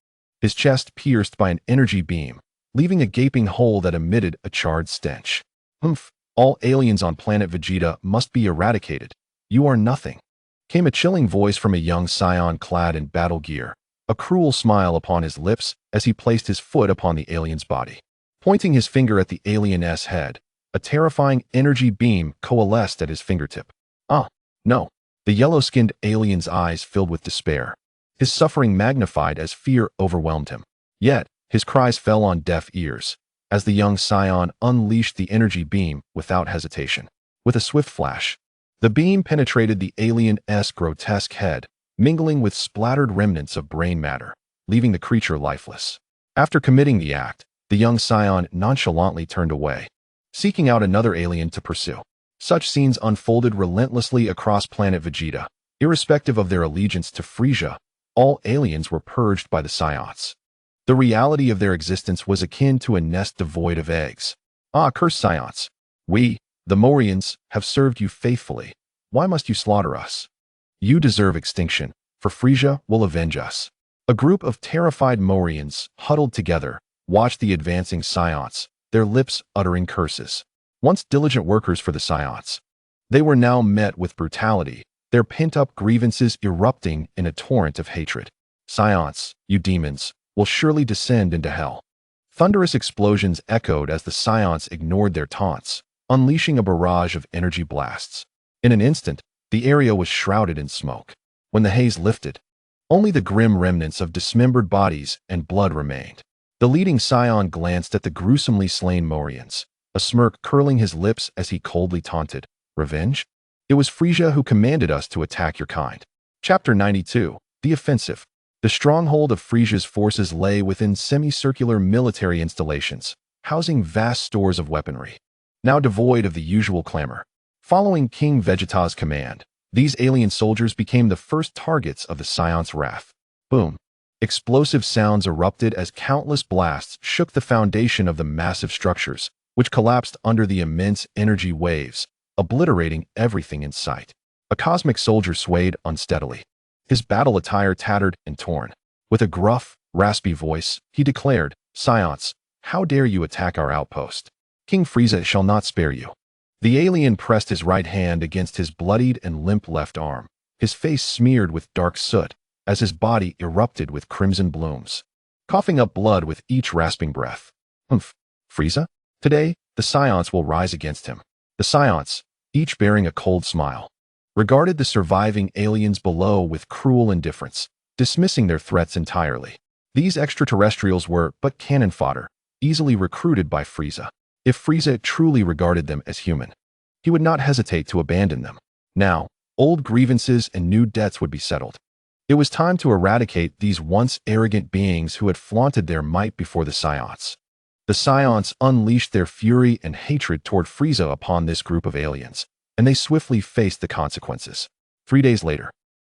his chest pierced by an energy beam, leaving a gaping hole that emitted a charred stench. Humph, all aliens on Planet Vegeta must be eradicated. You are nothing. Came a chilling voice from a young Saiyan clad in battle gear, a cruel smile upon his lips as he placed his foot upon the alien's body. Pointing his finger at the alien's head, a terrifying energy beam coalesced at his fingertip. Ah, no. The yellow-skinned alien's eyes filled with despair. His suffering magnified as fear overwhelmed him. Yet, his cries fell on deaf ears, as the young Saiyan unleashed the energy beam without hesitation. With a swift flash, the beam penetrated the alien's grotesque head, mingling with splattered remnants of brain matter, leaving the creature lifeless. After committing the act, the The young Saiyan nonchalantly turned away, seeking out another alien to pursue. Such scenes unfolded relentlessly across Planet Vegeta. Irrespective of their allegiance to Frieza, all aliens were purged by the Saiyans. The reality of their existence was akin to a nest devoid of eggs. Ah, cursed Saiyans! We, the Morians, have served you faithfully. Why must you slaughter us? You deserve extinction, for Frieza will avenge us. A group of terrified Morians, huddled together, watched the advancing Saiyans, their lips uttering curses. Once diligent workers for the Saiyans, they were now met with brutality, their pent-up grievances erupting in a torrent of hatred. Saiyans, you demons, will surely descend into hell. Thunderous explosions echoed as the Saiyans ignored their taunts, unleashing a barrage of energy blasts. In an instant, the area was shrouded in smoke. When the haze lifted, only the grim remnants of dismembered bodies and blood remained. The leading Saiyan glanced at the gruesomely slain Morians, a smirk curling his lips as he coldly taunted, "Revenge? It was Frieza who commanded us to attack your kind." Chapter 92, The Offensive. The stronghold of Frieza's forces lay within semicircular military installations, housing vast stores of weaponry, now devoid of the usual clamor. Following King Vegeta's command, these alien soldiers became the first targets of the Saiyan's wrath. Boom! Explosive sounds erupted as countless blasts shook the foundation of the massive structures, which collapsed under the immense energy waves, obliterating everything in sight. A cosmic soldier swayed unsteadily, his battle attire tattered and torn. With a gruff, raspy voice, he declared, "Saiyans, how dare you attack our outpost? King Frieza shall not spare you." The alien pressed his right hand against his bloodied and limp left arm, his face smeared with dark soot, as his body erupted with crimson blooms, coughing up blood with each rasping breath. "Humph, Frieza? Today, the Saiyans will rise against him." The Saiyans, each bearing a cold smile, regarded the surviving aliens below with cruel indifference, dismissing their threats entirely. These extraterrestrials were but cannon fodder, easily recruited by Frieza. If Frieza truly regarded them as human, he would not hesitate to abandon them. Now, old grievances and new debts would be settled. It was time to eradicate these once arrogant beings who had flaunted their might before the Saiyans. The Saiyans unleashed their fury and hatred toward Frieza upon this group of aliens, and they swiftly faced the consequences. 3 days later,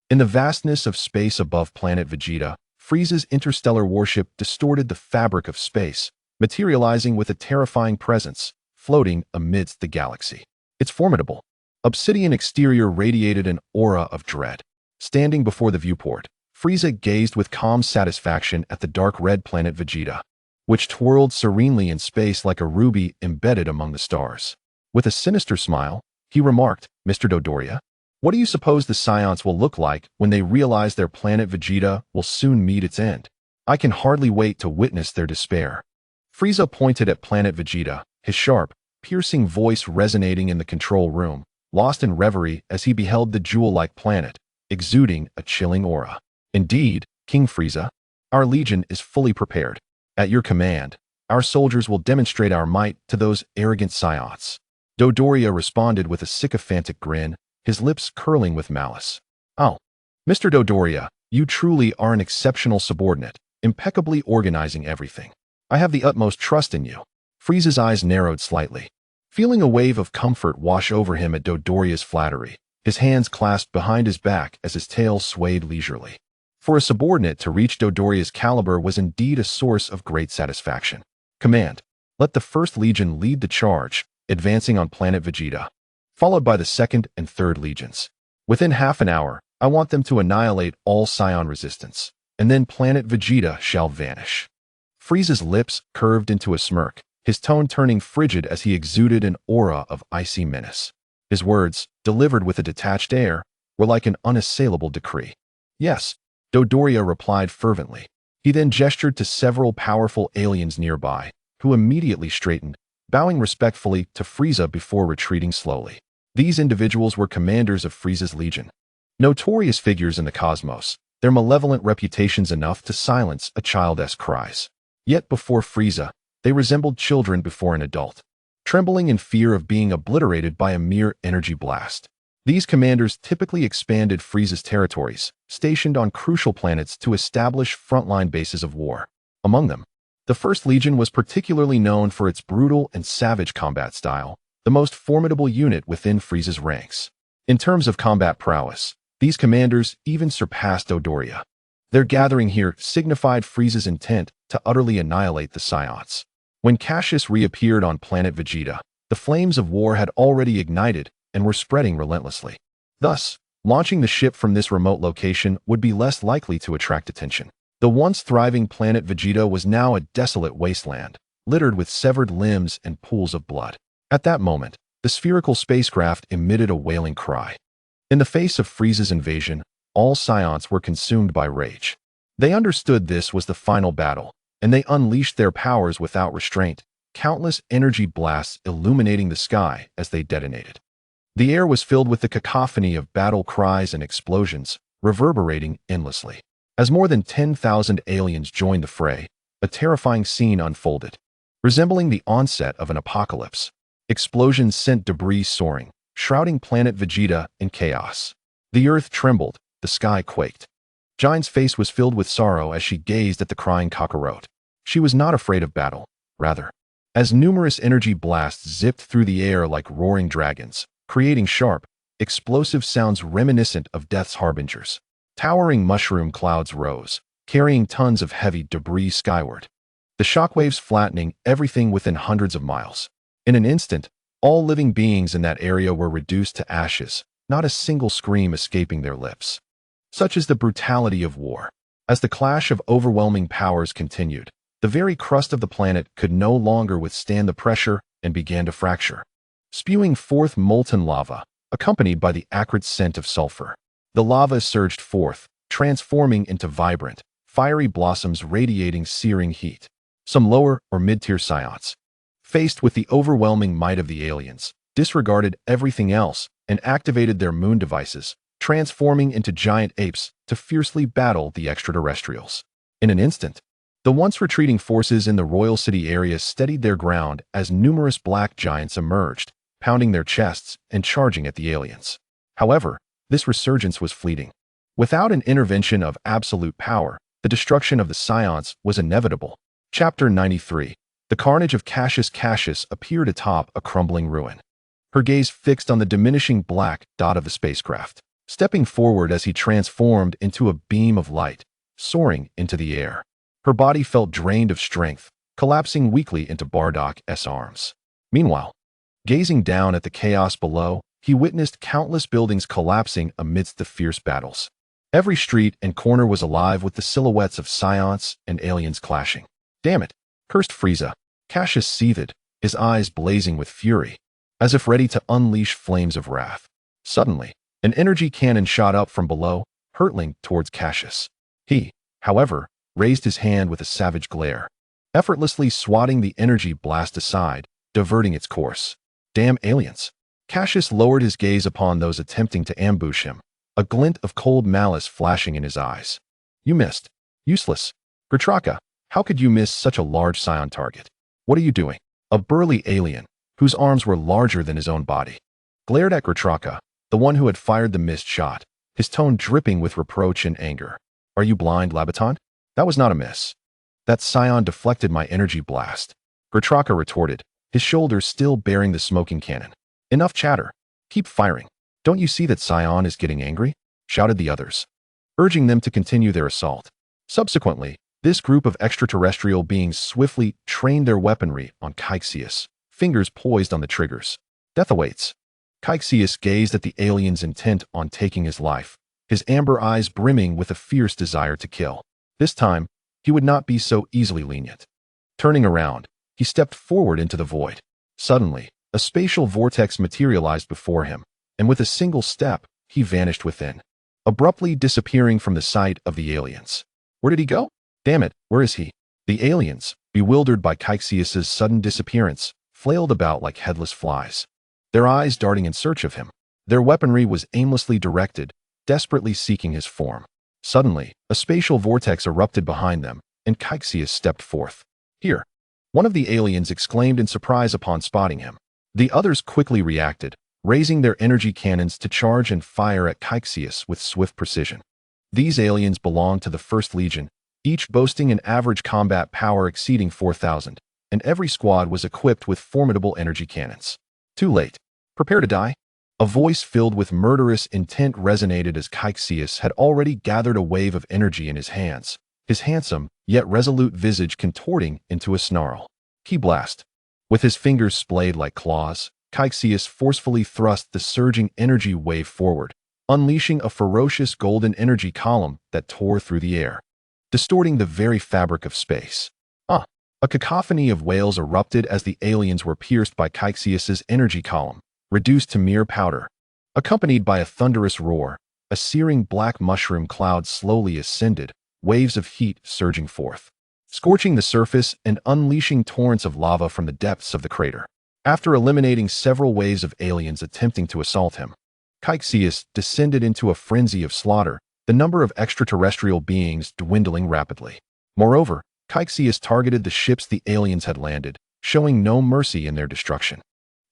in the vastness of space above Planet Vegeta, Frieza's interstellar warship distorted the fabric of space, materializing with a terrifying presence, floating amidst the galaxy. Its formidable, obsidian exterior radiated an aura of dread. Standing before the viewport, Frieza gazed with calm satisfaction at the dark red planet Vegeta, which twirled serenely in space like a ruby embedded among the stars. With a sinister smile, he remarked, "Mr. Dodoria, what do you suppose the Saiyans will look like when they realize their planet Vegeta will soon meet its end? I can hardly wait to witness their despair." Frieza pointed at Planet Vegeta, his sharp, piercing voice resonating in the control room, lost in reverie as he beheld the jewel-like planet, exuding a chilling aura. "Indeed, King Frieza, our legion is fully prepared. At your command, our soldiers will demonstrate our might to those arrogant Saiyans." Dodoria responded with a sycophantic grin, his lips curling with malice. "Oh, Mr. Dodoria, you truly are an exceptional subordinate, impeccably organizing everything. I have the utmost trust in you." Frieza's eyes narrowed slightly, feeling a wave of comfort wash over him at Dodoria's flattery. His hands clasped behind his back as his tail swayed leisurely. For a subordinate to reach Dodoria's caliber was indeed a source of great satisfaction. "Command, let the 1st Legion lead the charge, advancing on Planet Vegeta, followed by the 2nd and 3rd Legions. Within half an hour, I want them to annihilate all Saiyan resistance, and then Planet Vegeta shall vanish." Frieza's lips curved into a smirk, his tone turning frigid as he exuded an aura of icy menace. His words, delivered with a detached air, were like an unassailable decree. "Yes," Dodoria replied fervently. He then gestured to several powerful aliens nearby, who immediately straightened, bowing respectfully to Frieza before retreating slowly. These individuals were commanders of Frieza's legion, notorious figures in the cosmos, their malevolent reputations enough to silence a child's cries. Yet before Frieza, they resembled children before an adult, trembling in fear of being obliterated by a mere energy blast. These commanders typically expanded Frieza's territories, stationed on crucial planets to establish frontline bases of war. Among them, The First Legion was particularly known for its brutal and savage combat style, the most formidable unit within Frieza's ranks. In terms of combat prowess, these commanders even surpassed Dodoria. Their gathering here signified Frieza's intent to utterly annihilate the Saiyans. When Cassius reappeared on Planet Vegeta, the flames of war had already ignited and were spreading relentlessly. Thus, launching the ship from this remote location would be less likely to attract attention. The once thriving Planet Vegeta was now a desolate wasteland, littered with severed limbs and pools of blood. At that moment, the spherical spacecraft emitted a wailing cry. In the face of Frieza's invasion, all Saiyans were consumed by rage. They understood this was the final battle, and they unleashed their powers without restraint, countless energy blasts illuminating the sky as they detonated. The air was filled with the cacophony of battle cries and explosions, reverberating endlessly. As more than 10,000 aliens joined the fray, a terrifying scene unfolded. Resembling the onset of an apocalypse, explosions sent debris soaring, shrouding Planet Vegeta in chaos. The earth trembled, the sky quaked. Giant's face was filled with sorrow as she gazed at the crying Kakarot. She was not afraid of battle, rather. As numerous energy blasts zipped through the air like roaring dragons, creating sharp, explosive sounds reminiscent of death's harbingers. Towering mushroom clouds rose, carrying tons of heavy debris skyward. The shockwaves flattening everything within hundreds of miles. In an instant, all living beings in that area were reduced to ashes, not a single scream escaping their lips. Such is the brutality of war. As the clash of overwhelming powers continued, the very crust of the planet could no longer withstand the pressure and began to fracture, spewing forth molten lava, accompanied by the acrid scent of sulfur. The lava surged forth, transforming into vibrant, fiery blossoms radiating searing heat. Some lower or mid-tier Saiyans, faced with the overwhelming might of the aliens, disregarded everything else and activated their moon devices, transforming into giant apes to fiercely battle the extraterrestrials. In an instant, the once retreating forces in the Royal City area steadied their ground as numerous black giants emerged, pounding their chests and charging at the aliens. However, this resurgence was fleeting. Without an intervention of absolute power, the destruction of the Saiyans was inevitable. Chapter 93. The carnage of Cassius appeared atop a crumbling ruin. Her gaze fixed on the diminishing black dot of the spacecraft, stepping forward as he transformed into a beam of light, soaring into the air. Her body felt drained of strength, collapsing weakly into Bardock's arms. Meanwhile, gazing down at the chaos below, he witnessed countless buildings collapsing amidst the fierce battles. Every street and corner was alive with the silhouettes of Saiyans and aliens clashing. Damn it, cursed Frieza! Cassius seethed, his eyes blazing with fury, as if ready to unleash flames of wrath. Suddenly, an energy cannon shot up from below, hurtling towards Cassius. He, however, raised his hand with a savage glare, effortlessly swatting the energy blast aside, diverting its course. Damn aliens! Cassius lowered his gaze upon those attempting to ambush him, a glint of cold malice flashing in his eyes. You missed. Useless. Gratraka, how could you miss such a large Saiyan target? What are you doing? A burly alien, whose arms were larger than his own body, glared at Gratraka, the one who had fired the missed shot, his tone dripping with reproach and anger. Are you blind, Labaton? That was not a miss. That Saiyan deflected my energy blast. Gratraka retorted, his shoulders still bearing the smoking cannon. Enough chatter. Keep firing. Don't you see that Saiyan is getting angry? Shouted the others, urging them to continue their assault. Subsequently, this group of extraterrestrial beings swiftly trained their weaponry on Cassius, fingers poised on the triggers. Death awaits. Cassius gazed at the aliens intent on taking his life, his amber eyes brimming with a fierce desire to kill. This time, he would not be so easily lenient. Turning around, he stepped forward into the void. Suddenly, a spatial vortex materialized before him, and with a single step, he vanished within, abruptly disappearing from the sight of the aliens. Where did he go? Damn it, where is he? The aliens, bewildered by Cassius's sudden disappearance, flailed about like headless flies, their eyes darting in search of him. Their weaponry was aimlessly directed, desperately seeking his form. Suddenly, a spatial vortex erupted behind them, and Cassius stepped forth. Here, one of the aliens exclaimed in surprise upon spotting him. The others quickly reacted, raising their energy cannons to charge and fire at Cassius with swift precision. These aliens belonged to the First Legion, each boasting an average combat power exceeding 4,000, and every squad was equipped with formidable energy cannons. Too late. Prepare to die? A voice filled with murderous intent resonated as Cassius had already gathered a wave of energy in his hands, his handsome, yet resolute visage contorting into a snarl. Ki blast. With his fingers splayed like claws, Cassius forcefully thrust the surging energy wave forward, unleashing a ferocious golden energy column that tore through the air, distorting the very fabric of space. A cacophony of wails erupted as the aliens were pierced by Cassius's energy column, reduced to mere powder. Accompanied by a thunderous roar, a searing black mushroom cloud slowly ascended, waves of heat surging forth, scorching the surface and unleashing torrents of lava from the depths of the crater. After eliminating several waves of aliens attempting to assault him, Cassius descended into a frenzy of slaughter, the number of extraterrestrial beings dwindling rapidly. Moreover, Cassius targeted the ships the aliens had landed, showing no mercy in their destruction.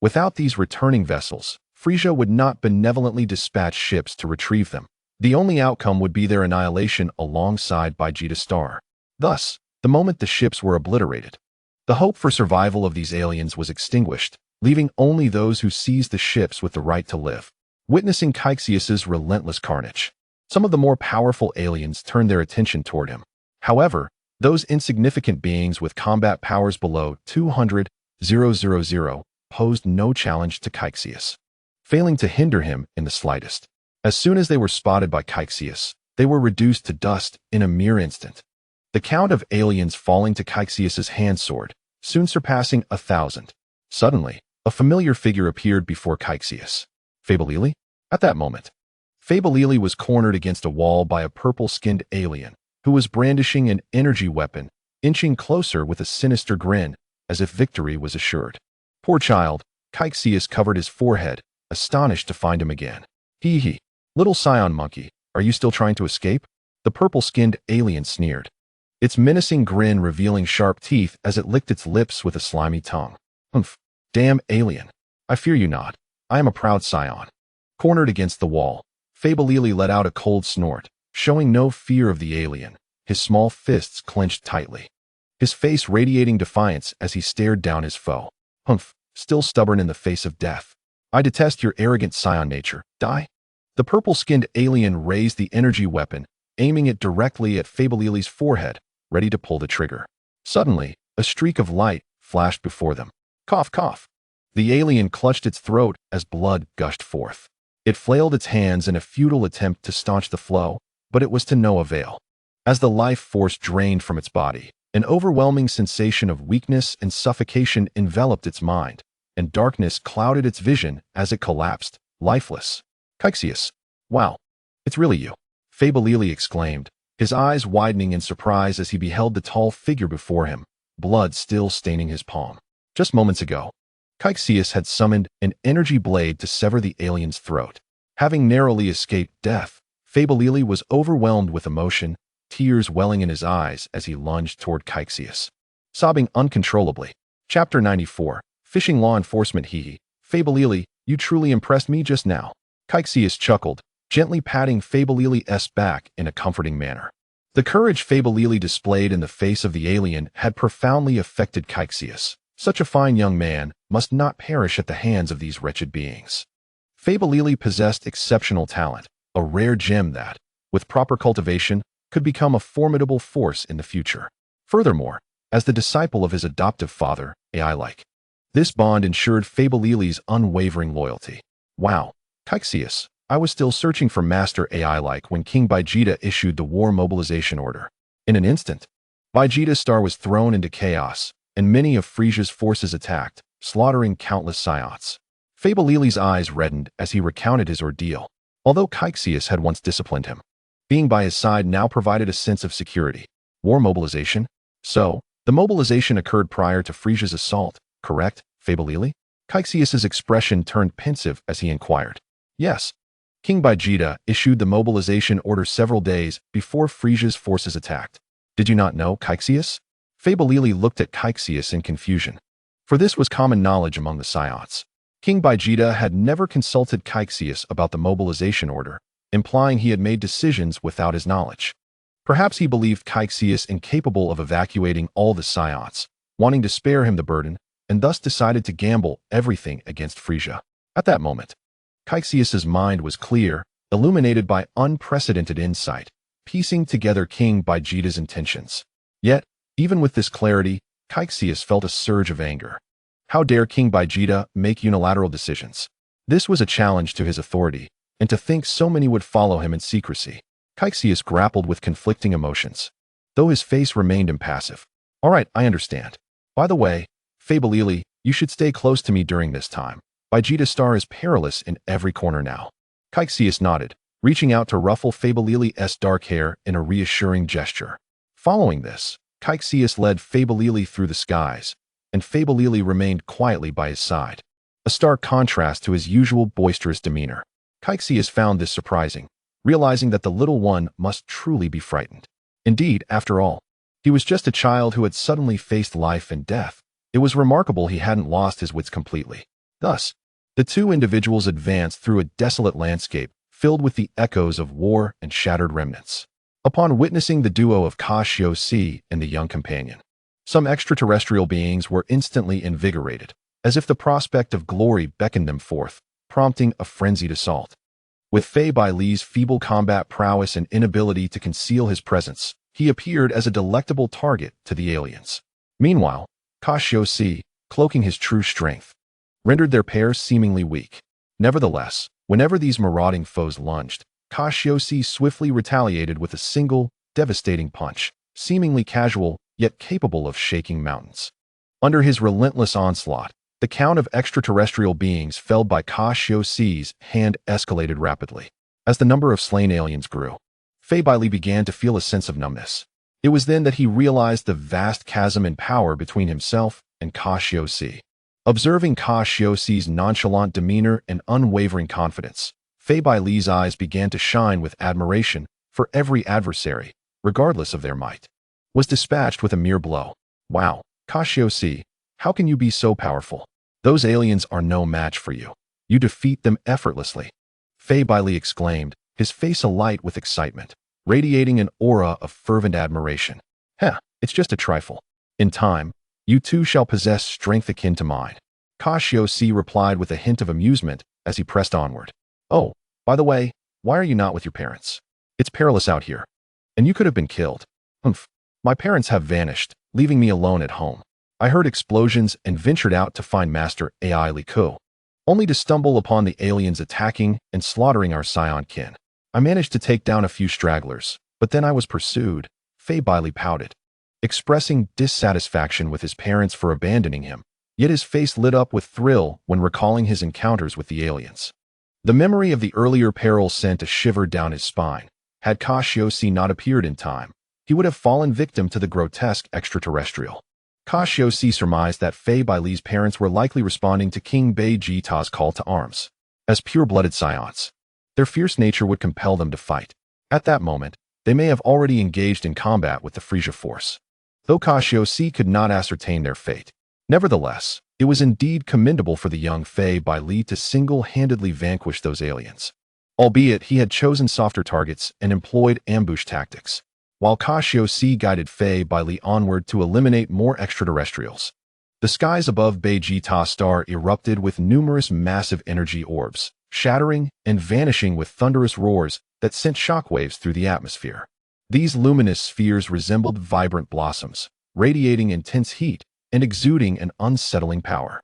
Without these returning vessels, Frieza would not benevolently dispatch ships to retrieve them. The only outcome would be their annihilation alongside Vegeta Star. Thus, the moment the ships were obliterated, the hope for survival of these aliens was extinguished, leaving only those who seized the ships with the right to live. Witnessing Cassius's relentless carnage, some of the more powerful aliens turned their attention toward him. However, those insignificant beings with combat powers below 200,000 posed no challenge to Cassius, failing to hinder him in the slightest. As soon as they were spotted by Cassius, they were reduced to dust in a mere instant. The count of aliens falling to Cassius's hand soared, soon surpassing 1,000. Suddenly, a familiar figure appeared before Cassius. Fabelili? At that moment, Fabelili was cornered against a wall by a purple-skinned alien who was brandishing an energy weapon, inching closer with a sinister grin, as if victory was assured. Poor child, Cassius covered his forehead, astonished to find him again. Hee hee. Little Saiyan monkey, are you still trying to escape? The purple-skinned alien sneered, its menacing grin revealing sharp teeth as it licked its lips with a slimy tongue. Humph. Damn alien. I fear you not. I am a proud Saiyan. Cornered against the wall, Fabelili let out a cold snort, showing no fear of the alien, his small fists clenched tightly, his face radiating defiance as he stared down his foe. Humph, still stubborn in the face of death. I detest your arrogant Saiyan nature. Die? The purple-skinned alien raised the energy weapon, aiming it directly at Fabelili's forehead, ready to pull the trigger. Suddenly, a streak of light flashed before them. Cough, cough. The alien clutched its throat as blood gushed forth. It flailed its hands in a futile attempt to staunch the flow, but it was to no avail. As the life force drained from its body, an overwhelming sensation of weakness and suffocation enveloped its mind, and darkness clouded its vision as it collapsed, lifeless. Cassius. Wow. It's really you. Fabelili exclaimed, his eyes widening in surprise as he beheld the tall figure before him, blood still staining his palm. Just moments ago, Cassius had summoned an energy blade to sever the alien's throat. Having narrowly escaped death, Fabelili was overwhelmed with emotion, tears welling in his eyes as he lunged toward Cassius, sobbing uncontrollably. Chapter 94. Fishing Law Enforcement. Hee. Fabelili, you truly impressed me just now. Cassius chuckled, gently patting Fabelili's back in a comforting manner. The courage Fabelili displayed in the face of the alien had profoundly affected Cassius. Such a fine young man must not perish at the hands of these wretched beings. Fabelili possessed exceptional talent, a rare gem that, with proper cultivation, could become a formidable force in the future. Furthermore, as the disciple of his adoptive father, AI-like, this bond ensured Fabelili's unwavering loyalty. Wow, Cassius, I was still searching for Master AI-like when King Vegeta issued the war mobilization order. In an instant, Vegeta Star was thrown into chaos, and many of Frieza's forces attacked, slaughtering countless Saiyans. Fabelili's eyes reddened as he recounted his ordeal. Although Cassius had once disciplined him, being by his side now provided a sense of security. War mobilization? So, the mobilization occurred prior to Frieza's assault, correct, Fabelili? Cassius's expression turned pensive as he inquired. Yes. King Vegeta issued the mobilization order several days before Frieza's forces attacked. Did you not know, Cassius? Fabelili looked at Cassius in confusion, for this was common knowledge among the Saiyans. King Vegeta had never consulted Cassius about the mobilization order, implying he had made decisions without his knowledge. Perhaps he believed Cassius incapable of evacuating all the Saiyans, wanting to spare him the burden, and thus decided to gamble everything against Frieza. At that moment, Cassius's mind was clear, illuminated by unprecedented insight, piecing together King Vegeta's intentions. Yet, even with this clarity, Cassius felt a surge of anger. How dare King Vegeta make unilateral decisions? This was a challenge to his authority, and to think so many would follow him in secrecy. Cassius grappled with conflicting emotions, though his face remained impassive. All right, I understand. By the way, Fabelili, you should stay close to me during this time. Vegeta's star is perilous in every corner now. Cassius nodded, reaching out to ruffle Fabelili's dark hair in a reassuring gesture. Following this, Cassius led Fabelili through the skies, and Fabelili remained quietly by his side, a stark contrast to his usual boisterous demeanor. Cassius found this surprising, realizing that the little one must truly be frightened. Indeed, after all, he was just a child who had suddenly faced life and death. It was remarkable he hadn't lost his wits completely. Thus, the two individuals advanced through a desolate landscape filled with the echoes of war and shattered remnants. Upon witnessing the duo of Cassius and the young companion, some extraterrestrial beings were instantly invigorated, as if the prospect of glory beckoned them forth, prompting a frenzied assault. With Fabelili's feeble combat prowess and inability to conceal his presence, he appeared as a delectable target to the aliens. Meanwhile, Cassius, cloaking his true strength, rendered their pair seemingly weak. Nevertheless, whenever these marauding foes lunged, Cassius swiftly retaliated with a single, devastating punch, seemingly casual, yet capable of shaking mountains. Under his relentless onslaught, the count of extraterrestrial beings felled by Cassius's hand escalated rapidly. As the number of slain aliens grew, Fabelili began to feel a sense of numbness. It was then that he realized the vast chasm in power between himself and Cassius. Observing Cassius's nonchalant demeanor and unwavering confidence, Fabelili's eyes began to shine with admiration, for every adversary, regardless of their might, was dispatched with a mere blow. Wow, Cassius, how can you be so powerful? Those aliens are no match for you. You defeat them effortlessly. Fabelili exclaimed, his face alight with excitement, radiating an aura of fervent admiration. It's just a trifle. In time, you too shall possess strength akin to mine. Cassius replied with a hint of amusement as he pressed onward. Oh, by the way, why are you not with your parents? It's perilous out here, and you could have been killed. Humph. My parents have vanished, leaving me alone at home. I heard explosions and ventured out to find Master Ai Liku, only to stumble upon the aliens attacking and slaughtering our Saiyan kin. I managed to take down a few stragglers, but then I was pursued. Fabelili pouted, expressing dissatisfaction with his parents for abandoning him, yet his face lit up with thrill when recalling his encounters with the aliens. The memory of the earlier peril sent a shiver down his spine. Had Cassius not appeared in time, he would have fallen victim to the grotesque extraterrestrial. Cassius surmised that Fabelili's parents were likely responding to King Vegeta's call to arms. As pure-blooded Saiyans, their fierce nature would compel them to fight. At that moment, they may have already engaged in combat with the Frieza force, though Cassius could not ascertain their fate. Nevertheless, it was indeed commendable for the young Fabelili to single-handedly vanquish those aliens, albeit he had chosen softer targets and employed ambush tactics, while Cassius guided Fabelili onward to eliminate more extraterrestrials. The skies above Vegeta's star erupted with numerous massive energy orbs, shattering and vanishing with thunderous roars that sent shockwaves through the atmosphere. These luminous spheres resembled vibrant blossoms, radiating intense heat and exuding an unsettling power.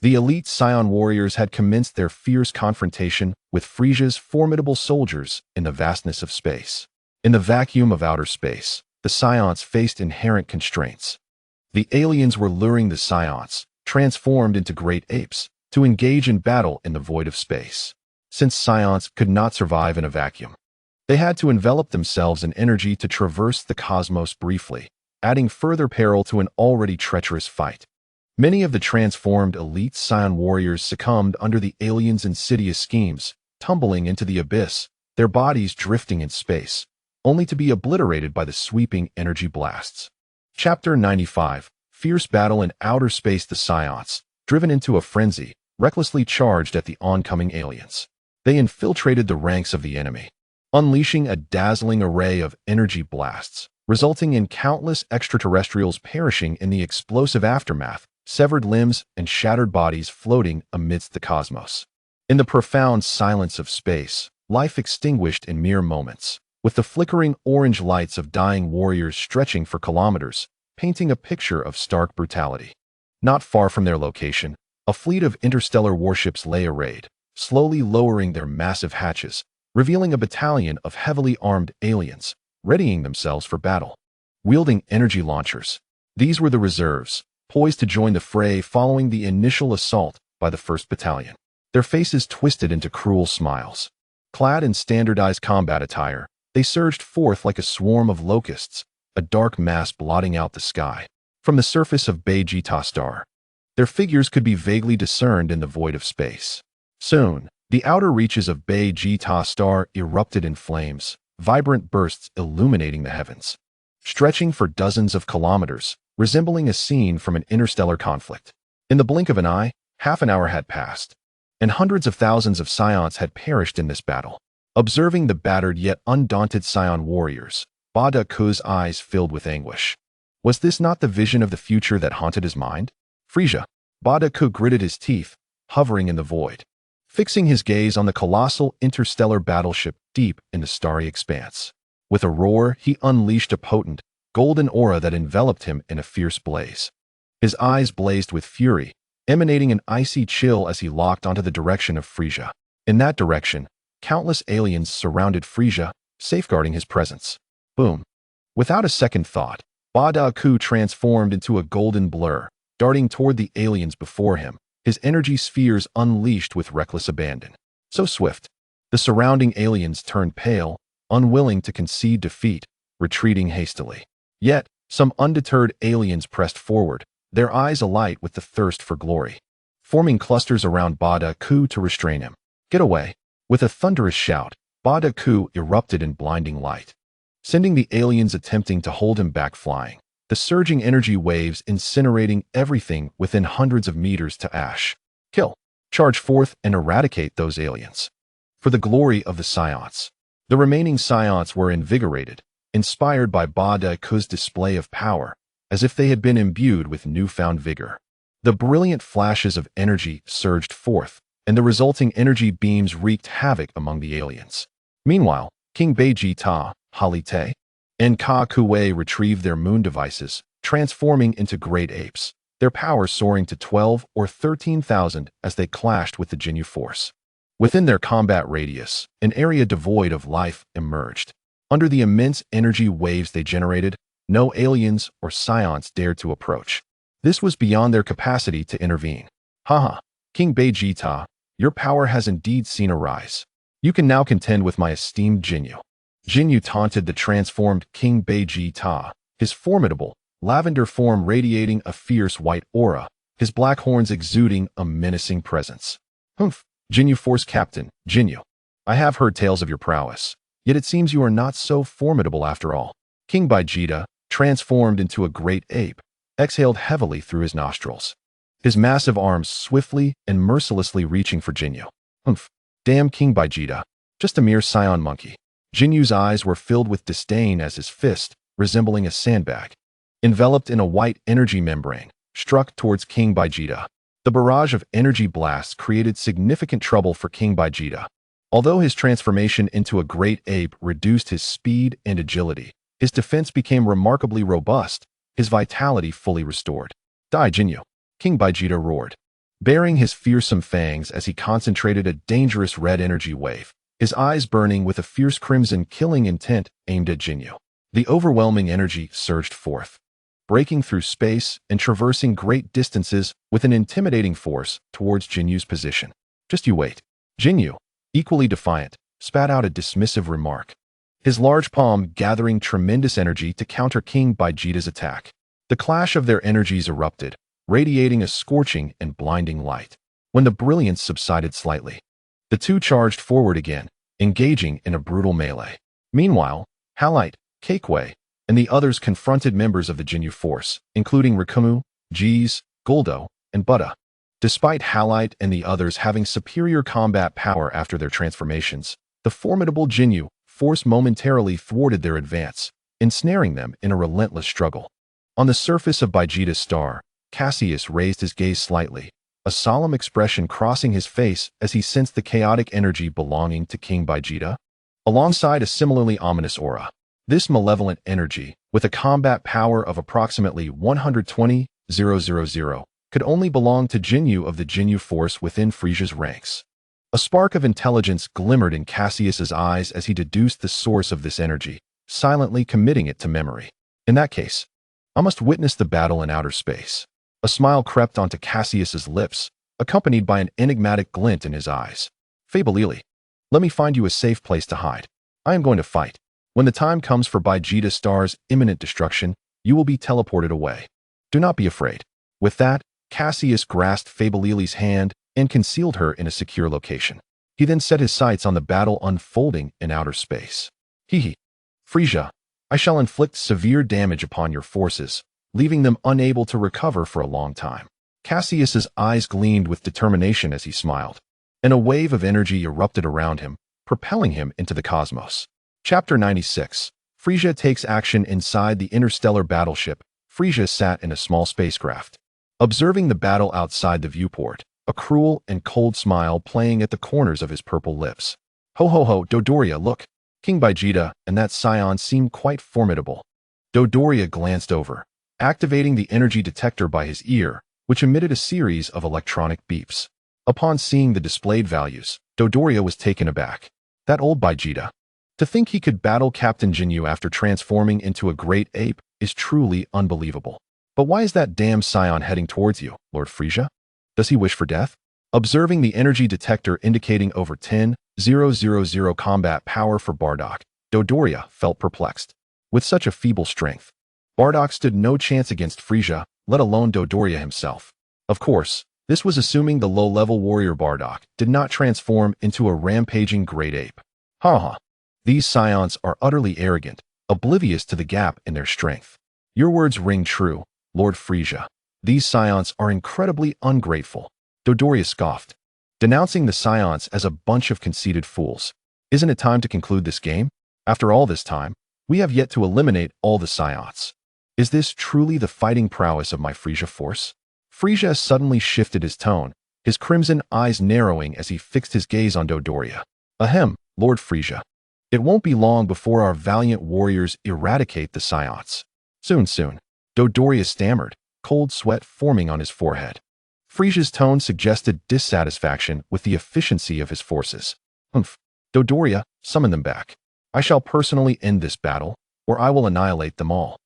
The elite Saiyan warriors had commenced their fierce confrontation with Frieza's formidable soldiers in the vastness of space. In the vacuum of outer space, the Saiyans faced inherent constraints. The aliens were luring the Saiyans, transformed into great apes, to engage in battle in the void of space. Since Saiyans could not survive in a vacuum, they had to envelop themselves in energy to traverse the cosmos briefly, adding further peril to an already treacherous fight. Many of the transformed elite Saiyan warriors succumbed under the aliens' insidious schemes, tumbling into the abyss, their bodies drifting in space, only to be obliterated by the sweeping energy blasts. Chapter 95, Fierce Battle in Outer Space. The Saiyans, driven into a frenzy, recklessly charged at the oncoming aliens. They infiltrated the ranks of the enemy, unleashing a dazzling array of energy blasts, resulting in countless extraterrestrials perishing in the explosive aftermath, severed limbs and shattered bodies floating amidst the cosmos. In the profound silence of space, life extinguished in mere moments, with the flickering orange lights of dying warriors stretching for kilometers, painting a picture of stark brutality. Not far from their location, a fleet of interstellar warships lay arrayed, slowly lowering their massive hatches, revealing a battalion of heavily armed aliens, readying themselves for battle. Wielding energy launchers, these were the reserves, poised to join the fray following the initial assault by the 1st Battalion. Their faces twisted into cruel smiles. Clad in standardized combat attire, they surged forth like a swarm of locusts, a dark mass blotting out the sky. From the surface of Vegeta star, their figures could be vaguely discerned in the void of space. Soon, the outer reaches of Vegeta star erupted in flames, vibrant bursts illuminating the heavens, stretching for dozens of kilometers, resembling a scene from an interstellar conflict. In the blink of an eye, half an hour had passed, and hundreds of thousands of Saiyans had perished in this battle. Observing the battered yet undaunted Saiyan warriors, Bada Ku's eyes filled with anguish. Was this not the vision of the future that haunted his mind? Frieza. Bada Ku gritted his teeth, hovering in the void, fixing his gaze on the colossal interstellar battleship deep in the starry expanse. With a roar, he unleashed a potent, golden aura that enveloped him in a fierce blaze. His eyes blazed with fury, emanating an icy chill as he locked onto the direction of Frieza. In that direction, countless aliens surrounded Frieza, safeguarding his presence. Boom. Without a second thought, Bada Ku transformed into a golden blur, darting toward the aliens before him, his energy spheres unleashed with reckless abandon. So swift, the surrounding aliens turned pale, unwilling to concede defeat, retreating hastily. Yet, some undeterred aliens pressed forward, their eyes alight with the thirst for glory, forming clusters around Bada Ku to restrain him. Get away! With a thunderous shout, Bada Ku erupted in blinding light, sending the aliens attempting to hold him back flying, the surging energy waves incinerating everything within hundreds of meters to ash. Kill! Charge forth and eradicate those aliens. For the glory of the Saiyans. The remaining Saiyans were invigorated, inspired by Bada Ku's display of power, as if they had been imbued with newfound vigor. The brilliant flashes of energy surged forth, and the resulting energy beams wreaked havoc among the aliens. Meanwhile, King Vegeta, Halite, and Ka Kuei retrieved their moon devices, transforming into great apes, their power soaring to 12 or 13,000 as they clashed with the Ginyu Force. Within their combat radius, an area devoid of life emerged. Under the immense energy waves they generated, no aliens or Saiyans dared to approach. This was beyond their capacity to intervene. Haha, King Vegeta, your power has indeed seen a rise. You can now contend with my esteemed Ginyu. Ginyu taunted the transformed King Vegeta, his formidable, lavender form radiating a fierce white aura, his black horns exuding a menacing presence. Humph, Ginyu Force Captain, Ginyu. I have heard tales of your prowess, yet it seems you are not so formidable after all. King Vegeta, transformed into a great ape, exhaled heavily through his nostrils, his massive arms swiftly and mercilessly reaching for Ginyu. Humph, damn King Vegeta, just a mere Saiyan monkey. Jinyu's eyes were filled with disdain as his fist, resembling a sandbag, enveloped in a white energy membrane, struck towards King Vegeta. The barrage of energy blasts created significant trouble for King Vegeta. Although his transformation into a great ape reduced his speed and agility, his defense became remarkably robust, his vitality fully restored. Die, Ginyu! King Vegeta roared, baring his fearsome fangs as he concentrated a dangerous red energy wave, his eyes burning with a fierce crimson killing intent aimed at Ginyu. The overwhelming energy surged forth, breaking through space and traversing great distances with an intimidating force towards Jinyu's position. Just you wait. Ginyu, equally defiant, spat out a dismissive remark, his large palm gathering tremendous energy to counter King Vegeta's attack. The clash of their energies erupted, radiating a scorching and blinding light. When the brilliance subsided slightly, the two charged forward again, engaging in a brutal melee. Meanwhile, Halite, Kakeway, and the others confronted members of the Ginyu Force, including Rikumu, Jeez, Guldo, and Buddha. Despite Halite and the others having superior combat power after their transformations, the formidable Ginyu force momentarily thwarted their advance, ensnaring them in a relentless struggle. On the surface of Vegeta's star, Cassius raised his gaze slightly, a solemn expression crossing his face as he sensed the chaotic energy belonging to King Vegeta, alongside a similarly ominous aura. This malevolent energy, with a combat power of approximately 120,000, could only belong to Jinyu of the Jinyu force within Frieza's ranks. A spark of intelligence glimmered in Cassius's eyes as he deduced the source of this energy, silently committing it to memory. In that case, I must witness the battle in outer space. A smile crept onto Cassius's lips, accompanied by an enigmatic glint in his eyes. Fabelili, let me find you a safe place to hide. I am going to fight. When the time comes for Vegeta Star's imminent destruction, you will be teleported away. Do not be afraid. With that, Cassius grasped Fabelili's hand and concealed her in a secure location. He then set his sights on the battle unfolding in outer space. Frieza, I shall inflict severe damage upon your forces, leaving them unable to recover for a long time. Cassius's eyes gleamed with determination as he smiled, and a wave of energy erupted around him, propelling him into the cosmos. Chapter 96. Frieza takes action inside the interstellar battleship. Frieza sat in a small spacecraft, observing the battle outside the viewport, a cruel and cold smile playing at the corners of his purple lips. Ho ho ho, Dodoria, look! King Vegeta and that Saiyan seem quite formidable. Dodoria glanced over, activating the energy detector by his ear, which emitted a series of electronic beeps. Upon seeing the displayed values, Dodoria was taken aback. That old Vegeta. To think he could battle Captain Jinyu after transforming into a great ape is truly unbelievable. But why is that damn Saiyan heading towards you, Lord Frieza? Does he wish for death? Observing the energy detector indicating over 10,000 combat power for Bardock, Dodoria felt perplexed. With such a feeble strength, Bardock stood no chance against Frieza, let alone Dodoria himself. Of course, this was assuming the low-level warrior Bardock did not transform into a rampaging great ape. Ha. These Saiyans are utterly arrogant, oblivious to the gap in their strength. Your words ring true, Lord Frieza. These Saiyans are incredibly ungrateful. Dodoria scoffed, denouncing the Saiyans as a bunch of conceited fools. Isn't it time to conclude this game? After all this time, we have yet to eliminate all the Saiyans. Is this truly the fighting prowess of my Frieza force? Frieza suddenly shifted his tone, his crimson eyes narrowing as he fixed his gaze on Dodoria. Ahem, Lord Frieza. It won't be long before our valiant warriors eradicate the Saiyans. Soon. Dodoria stammered, cold sweat forming on his forehead. Frieza's tone suggested dissatisfaction with the efficiency of his forces. Dodoria, summon them back. I shall personally end this battle, or I will annihilate them all.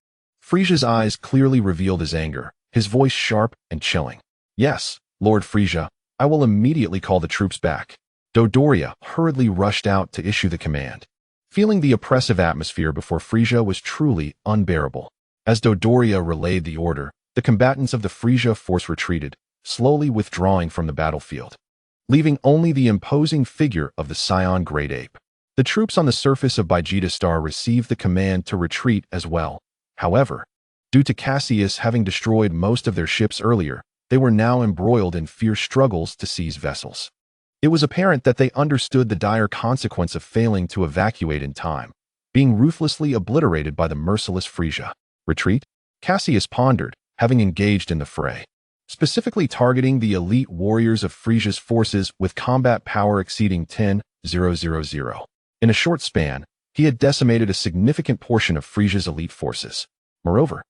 Frieza's eyes clearly revealed his anger, his voice sharp and chilling. Yes, Lord Frieza, I will immediately call the troops back. Dodoria hurriedly rushed out to issue the command. Feeling the oppressive atmosphere before Frieza was truly unbearable. As Dodoria relayed the order, the combatants of the Frieza force retreated, slowly withdrawing from the battlefield, leaving only the imposing figure of the Saiyan Great Ape. The troops on the surface of Vegeta Star received the command to retreat as well. However, due to Cassius having destroyed most of their ships earlier, they were now embroiled in fierce struggles to seize vessels. It was apparent that they understood the dire consequence of failing to evacuate in time, being ruthlessly obliterated by the merciless Frieza. Retreat? Cassius pondered, having engaged in the fray, specifically targeting the elite warriors of Frieza's forces with combat power exceeding 10,000. In a short span, he had decimated a significant portion of Frieza's elite forces. Moreover,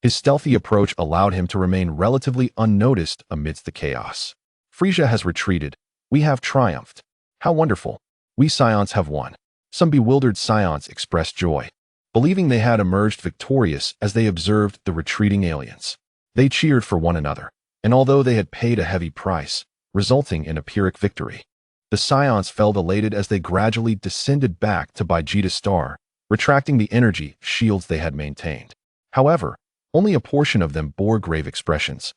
his stealthy approach allowed him to remain relatively unnoticed amidst the chaos. Frieza has retreated. We have triumphed. How wonderful. We Saiyans have won. Some bewildered Saiyans expressed joy, believing they had emerged victorious as they observed the retreating aliens. They cheered for one another, and although they had paid a heavy price, resulting in a Pyrrhic victory, the Saiyans felt elated as they gradually descended back to Vegeta Star, retracting the energy shields they had maintained. However, only a portion of them bore grave expressions,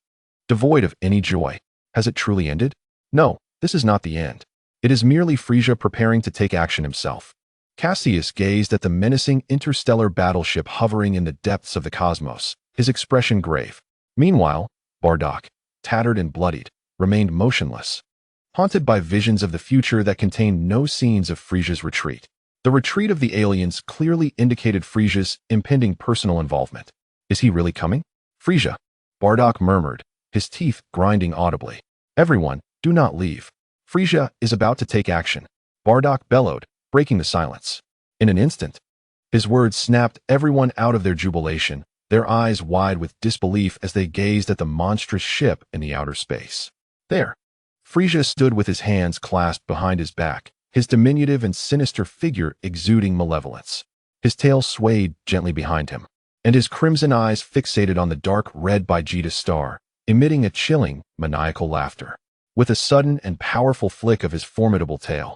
devoid of any joy. Has it truly ended? No, this is not the end. It is merely Frieza preparing to take action himself. Cassius gazed at the menacing interstellar battleship hovering in the depths of the cosmos, his expression grave. Meanwhile, Bardock, tattered and bloodied, remained motionless, haunted by visions of the future that contained no scenes of Frieza's retreat. The retreat of the aliens clearly indicated Frieza's impending personal involvement. Is he really coming? Frieza, Bardock murmured, his teeth grinding audibly. Everyone, do not leave. Frieza is about to take action. Bardock bellowed, breaking the silence. In an instant, his words snapped everyone out of their jubilation, their eyes wide with disbelief as they gazed at the monstrous ship in the outer space. There, Frieza stood with his hands clasped behind his back, his diminutive and sinister figure exuding malevolence. His tail swayed gently behind him, and his crimson eyes fixated on the dark red Vegeta star, emitting a chilling, maniacal laughter. With a sudden and powerful flick of his formidable tail,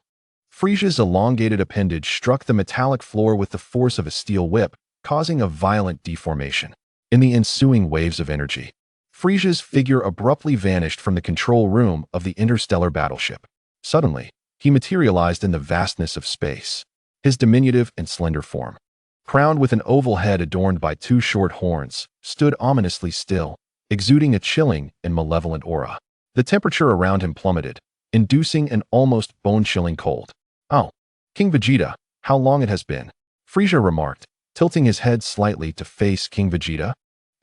Frieza's elongated appendage struck the metallic floor with the force of a steel whip, causing a violent deformation. In the ensuing waves of energy, Frieza's figure abruptly vanished from the control room of the interstellar battleship. Suddenly, he materialized in the vastness of space. His diminutive and slender form, crowned with an oval head adorned by two short horns, stood ominously still, exuding a chilling and malevolent aura. The temperature around him plummeted, inducing an almost bone-chilling cold. "Oh, King Vegeta, how long it has been," Frieza remarked, tilting his head slightly to face King Vegeta,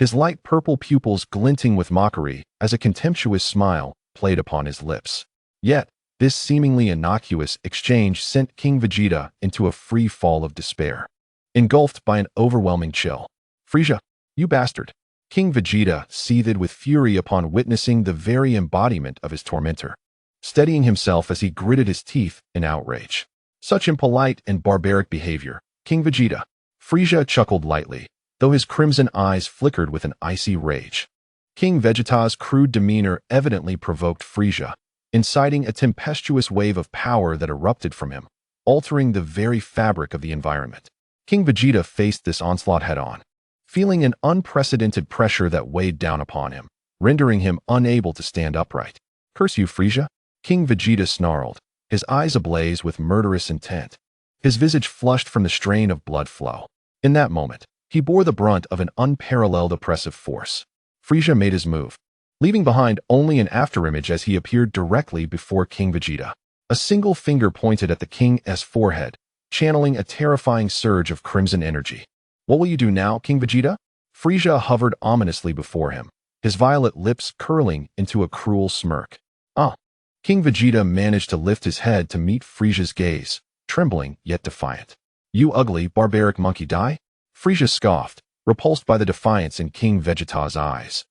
his light purple pupils glinting with mockery as a contemptuous smile played upon his lips. Yet, this seemingly innocuous exchange sent King Vegeta into a free fall of despair, engulfed by an overwhelming chill. "Frieza, you bastard!" King Vegeta seethed with fury upon witnessing the very embodiment of his tormentor, steadying himself as he gritted his teeth in outrage. "Such impolite and barbaric behavior, King Vegeta." Frieza chuckled lightly, though his crimson eyes flickered with an icy rage. King Vegeta's crude demeanor evidently provoked Frieza, inciting a tempestuous wave of power that erupted from him, altering the very fabric of the environment. King Vegeta faced this onslaught head-on, feeling an unprecedented pressure that weighed down upon him, rendering him unable to stand upright. "Curse you, Frieza!" King Vegeta snarled, his eyes ablaze with murderous intent, his visage flushed from the strain of blood flow. In that moment, he bore the brunt of an unparalleled oppressive force. Frieza made his move, leaving behind only an afterimage as he appeared directly before King Vegeta. A single finger pointed at the king's forehead, channeling a terrifying surge of crimson energy. "What will you do now, King Vegeta?" Frieza hovered ominously before him, his violet lips curling into a cruel smirk. "Ah!" King Vegeta managed to lift his head to meet Frieza's gaze, trembling yet defiant. "You ugly, barbaric monkey, die?" Frieza scoffed, repulsed by the defiance in King Vegeta's eyes,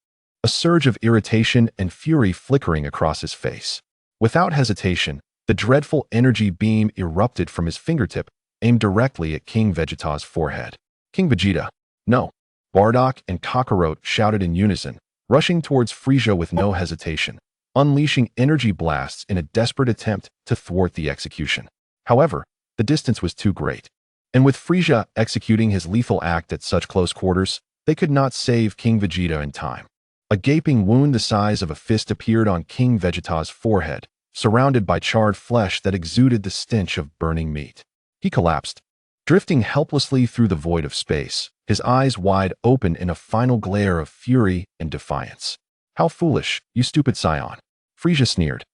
a surge of irritation and fury flickering across his face. Without hesitation, the dreadful energy beam erupted from his fingertip, aimed directly at King Vegeta's forehead. "King Vegeta, no!" Bardock and Kakarot shouted in unison, rushing towards Frieza with no hesitation, unleashing energy blasts in a desperate attempt to thwart the execution. However, the distance was too great, and with Frieza executing his lethal act at such close quarters, they could not save King Vegeta in time. A gaping wound the size of a fist appeared on King Vegeta's forehead, surrounded by charred flesh that exuded the stench of burning meat. He collapsed, drifting helplessly through the void of space, his eyes wide open in a final glare of fury and defiance. "How foolish, you stupid Saiyan!" Frieza sneered,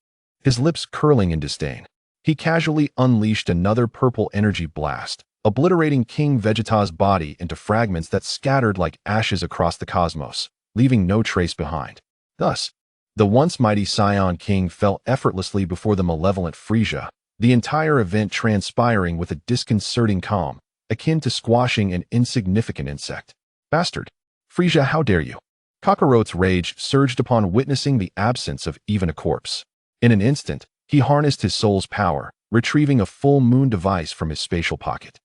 his lips curling in disdain. He casually unleashed another purple energy blast, obliterating King Vegeta's body into fragments that scattered like ashes across the cosmos, leaving no trace behind. Thus, the once mighty Saiyan King fell effortlessly before the malevolent Frieza, the entire event transpiring with a disconcerting calm, akin to squashing an insignificant insect. "Bastard! Frieza, how dare you!" Kakarot's rage surged upon witnessing the absence of even a corpse. In an instant, he harnessed his soul's power, retrieving a full moon device from his spatial pocket.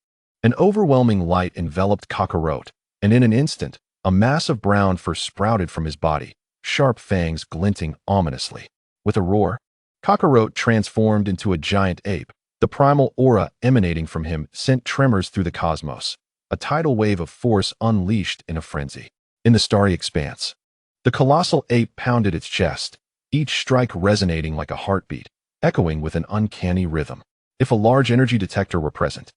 An overwhelming light enveloped Kakarot, and in an instant, a mass of brown fur sprouted from his body, sharp fangs glinting ominously. With a roar, Kakarot transformed into a giant ape. The primal aura emanating from him sent tremors through the cosmos, a tidal wave of force unleashed in a frenzy. In the starry expanse, the colossal ape pounded its chest, each strike resonating like a heartbeat, echoing with an uncanny rhythm. If a large energy detector were present,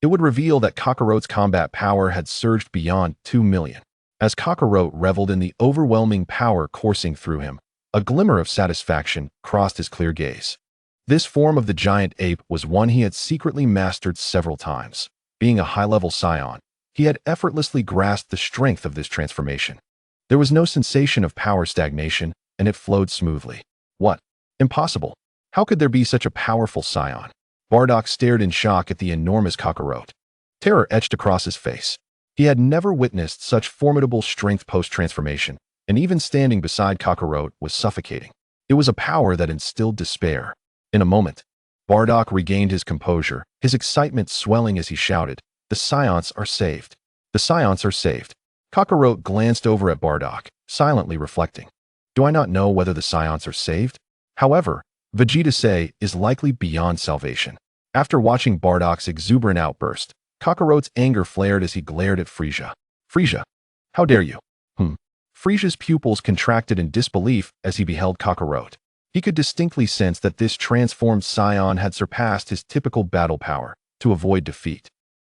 it would reveal that Kakarot's combat power had surged beyond 2 million. As Kakarot reveled in the overwhelming power coursing through him, a glimmer of satisfaction crossed his clear gaze. This form of the giant ape was one he had secretly mastered several times. Being a high-level Saiyan, he had effortlessly grasped the strength of this transformation. There was no sensation of power stagnation, and it flowed smoothly. What? Impossible. How could there be such a powerful Saiyan? Bardock stared in shock at the enormous Kakarot. Terror etched across his face. He had never witnessed such formidable strength post-transformation, and even standing beside Kakarot was suffocating. It was a power that instilled despair. In a moment, Bardock regained his composure, his excitement swelling as he shouted, "The Saiyans are saved! The Saiyans are saved!" Kakarot glanced over at Bardock, silently reflecting. Do I not know whether the Saiyans are saved? However, Vegeta is likely beyond salvation. After watching Bardock's exuberant outburst, Kakarot's anger flared as he glared at Frieza. Frieza, how dare you? Frieza's pupils contracted in disbelief as he beheld Kakarot. He could distinctly sense that this transformed Saiyan had surpassed his typical battle power. To avoid defeat,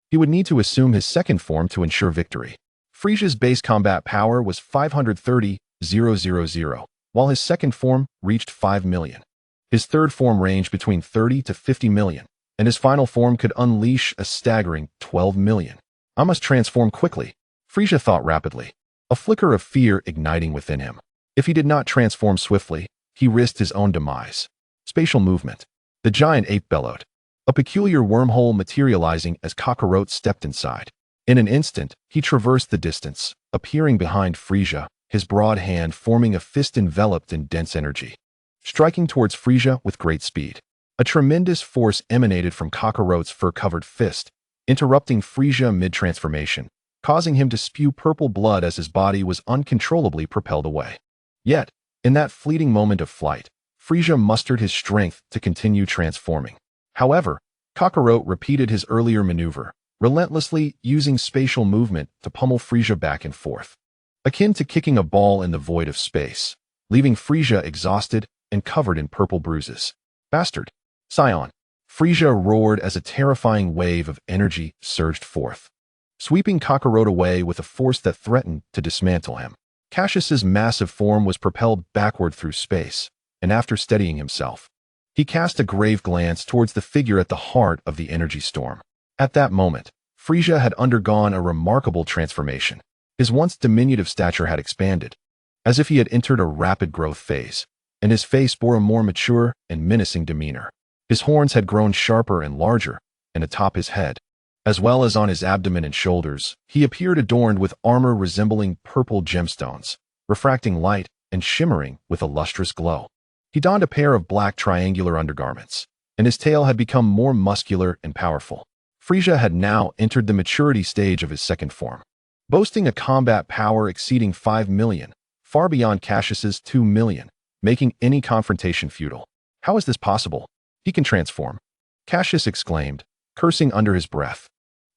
he would need to assume his second form to ensure victory. Frieza's base combat power was 530,000, while his second form reached 5 million. His third form ranged between 30 to 50 million, and his final form could unleash a staggering 12 million. I must transform quickly, Frieza thought rapidly, a flicker of fear igniting within him. If he did not transform swiftly, he risked his own demise. Spatial movement. The giant ape bellowed, a peculiar wormhole materializing as Kakarot stepped inside. In an instant, he traversed the distance, appearing behind Frieza, his broad hand forming a fist enveloped in dense energy. Striking towards Frieza with great speed. A tremendous force emanated from Kakarot's fur-covered fist, interrupting Frieza mid-transformation, causing him to spew purple blood as his body was uncontrollably propelled away. Yet, in that fleeting moment of flight, Frieza mustered his strength to continue transforming. However, Kakarot repeated his earlier maneuver, relentlessly using spatial movement to pummel Frieza back and forth, akin to kicking a ball in the void of space, leaving Frieza exhausted and covered in purple bruises. Bastard! Saiyan! Frieza roared as a terrifying wave of energy surged forth, sweeping Kakarot away with a force that threatened to dismantle him. Cassius's massive form was propelled backward through space, and after steadying himself, he cast a grave glance towards the figure at the heart of the energy storm. At that moment, Frieza had undergone a remarkable transformation. His once diminutive stature had expanded, as if he had entered a rapid growth phase, and his face bore a more mature and menacing demeanor. His horns had grown sharper and larger, and atop his head, as well as on his abdomen and shoulders, he appeared adorned with armor resembling purple gemstones, refracting light and shimmering with a lustrous glow. He donned a pair of black triangular undergarments, and his tail had become more muscular and powerful. Frieza had now entered the maturity stage of his second form, boasting a combat power exceeding 5 million, far beyond Cassius's 2 million, making any confrontation futile. How is this possible? He can transform, Cassius exclaimed, cursing under his breath.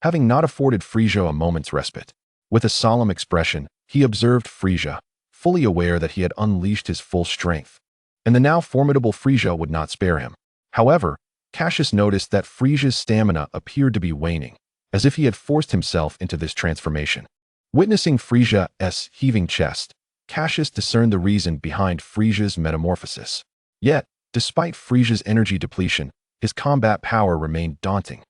Having not afforded Frieza a moment's respite, with a solemn expression, he observed Frieza, fully aware that he had unleashed his full strength, and the now formidable Frieza would not spare him. However, Cassius noticed that Frieza's stamina appeared to be waning, as if he had forced himself into this transformation. Witnessing Frieza's heaving chest, Cassius discerned the reason behind Frieza's metamorphosis. Yet, despite Frieza's energy depletion, his combat power remained daunting,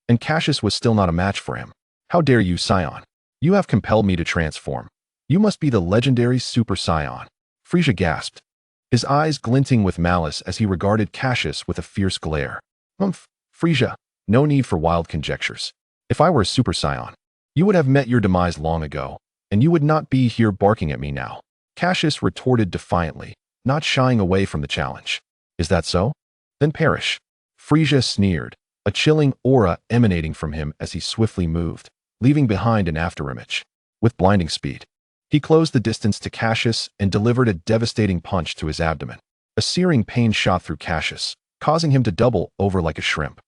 and Cassius was still not a match for him. How dare you, Saiyan? You have compelled me to transform. You must be the legendary Super Saiyan. Frieza gasped, his eyes glinting with malice as he regarded Cassius with a fierce glare. Frieza, no need for wild conjectures. If I were a Super Saiyan, you would have met your demise long ago, and you would not be here barking at me now. Cassius retorted defiantly, not shying away from the challenge. Is that so? Then perish. Frieza sneered, a chilling aura emanating from him as he swiftly moved, leaving behind an afterimage. With blinding speed, he closed the distance to Cassius and delivered a devastating punch to his abdomen. A searing pain shot through Cassius, causing him to double over like a shrimp,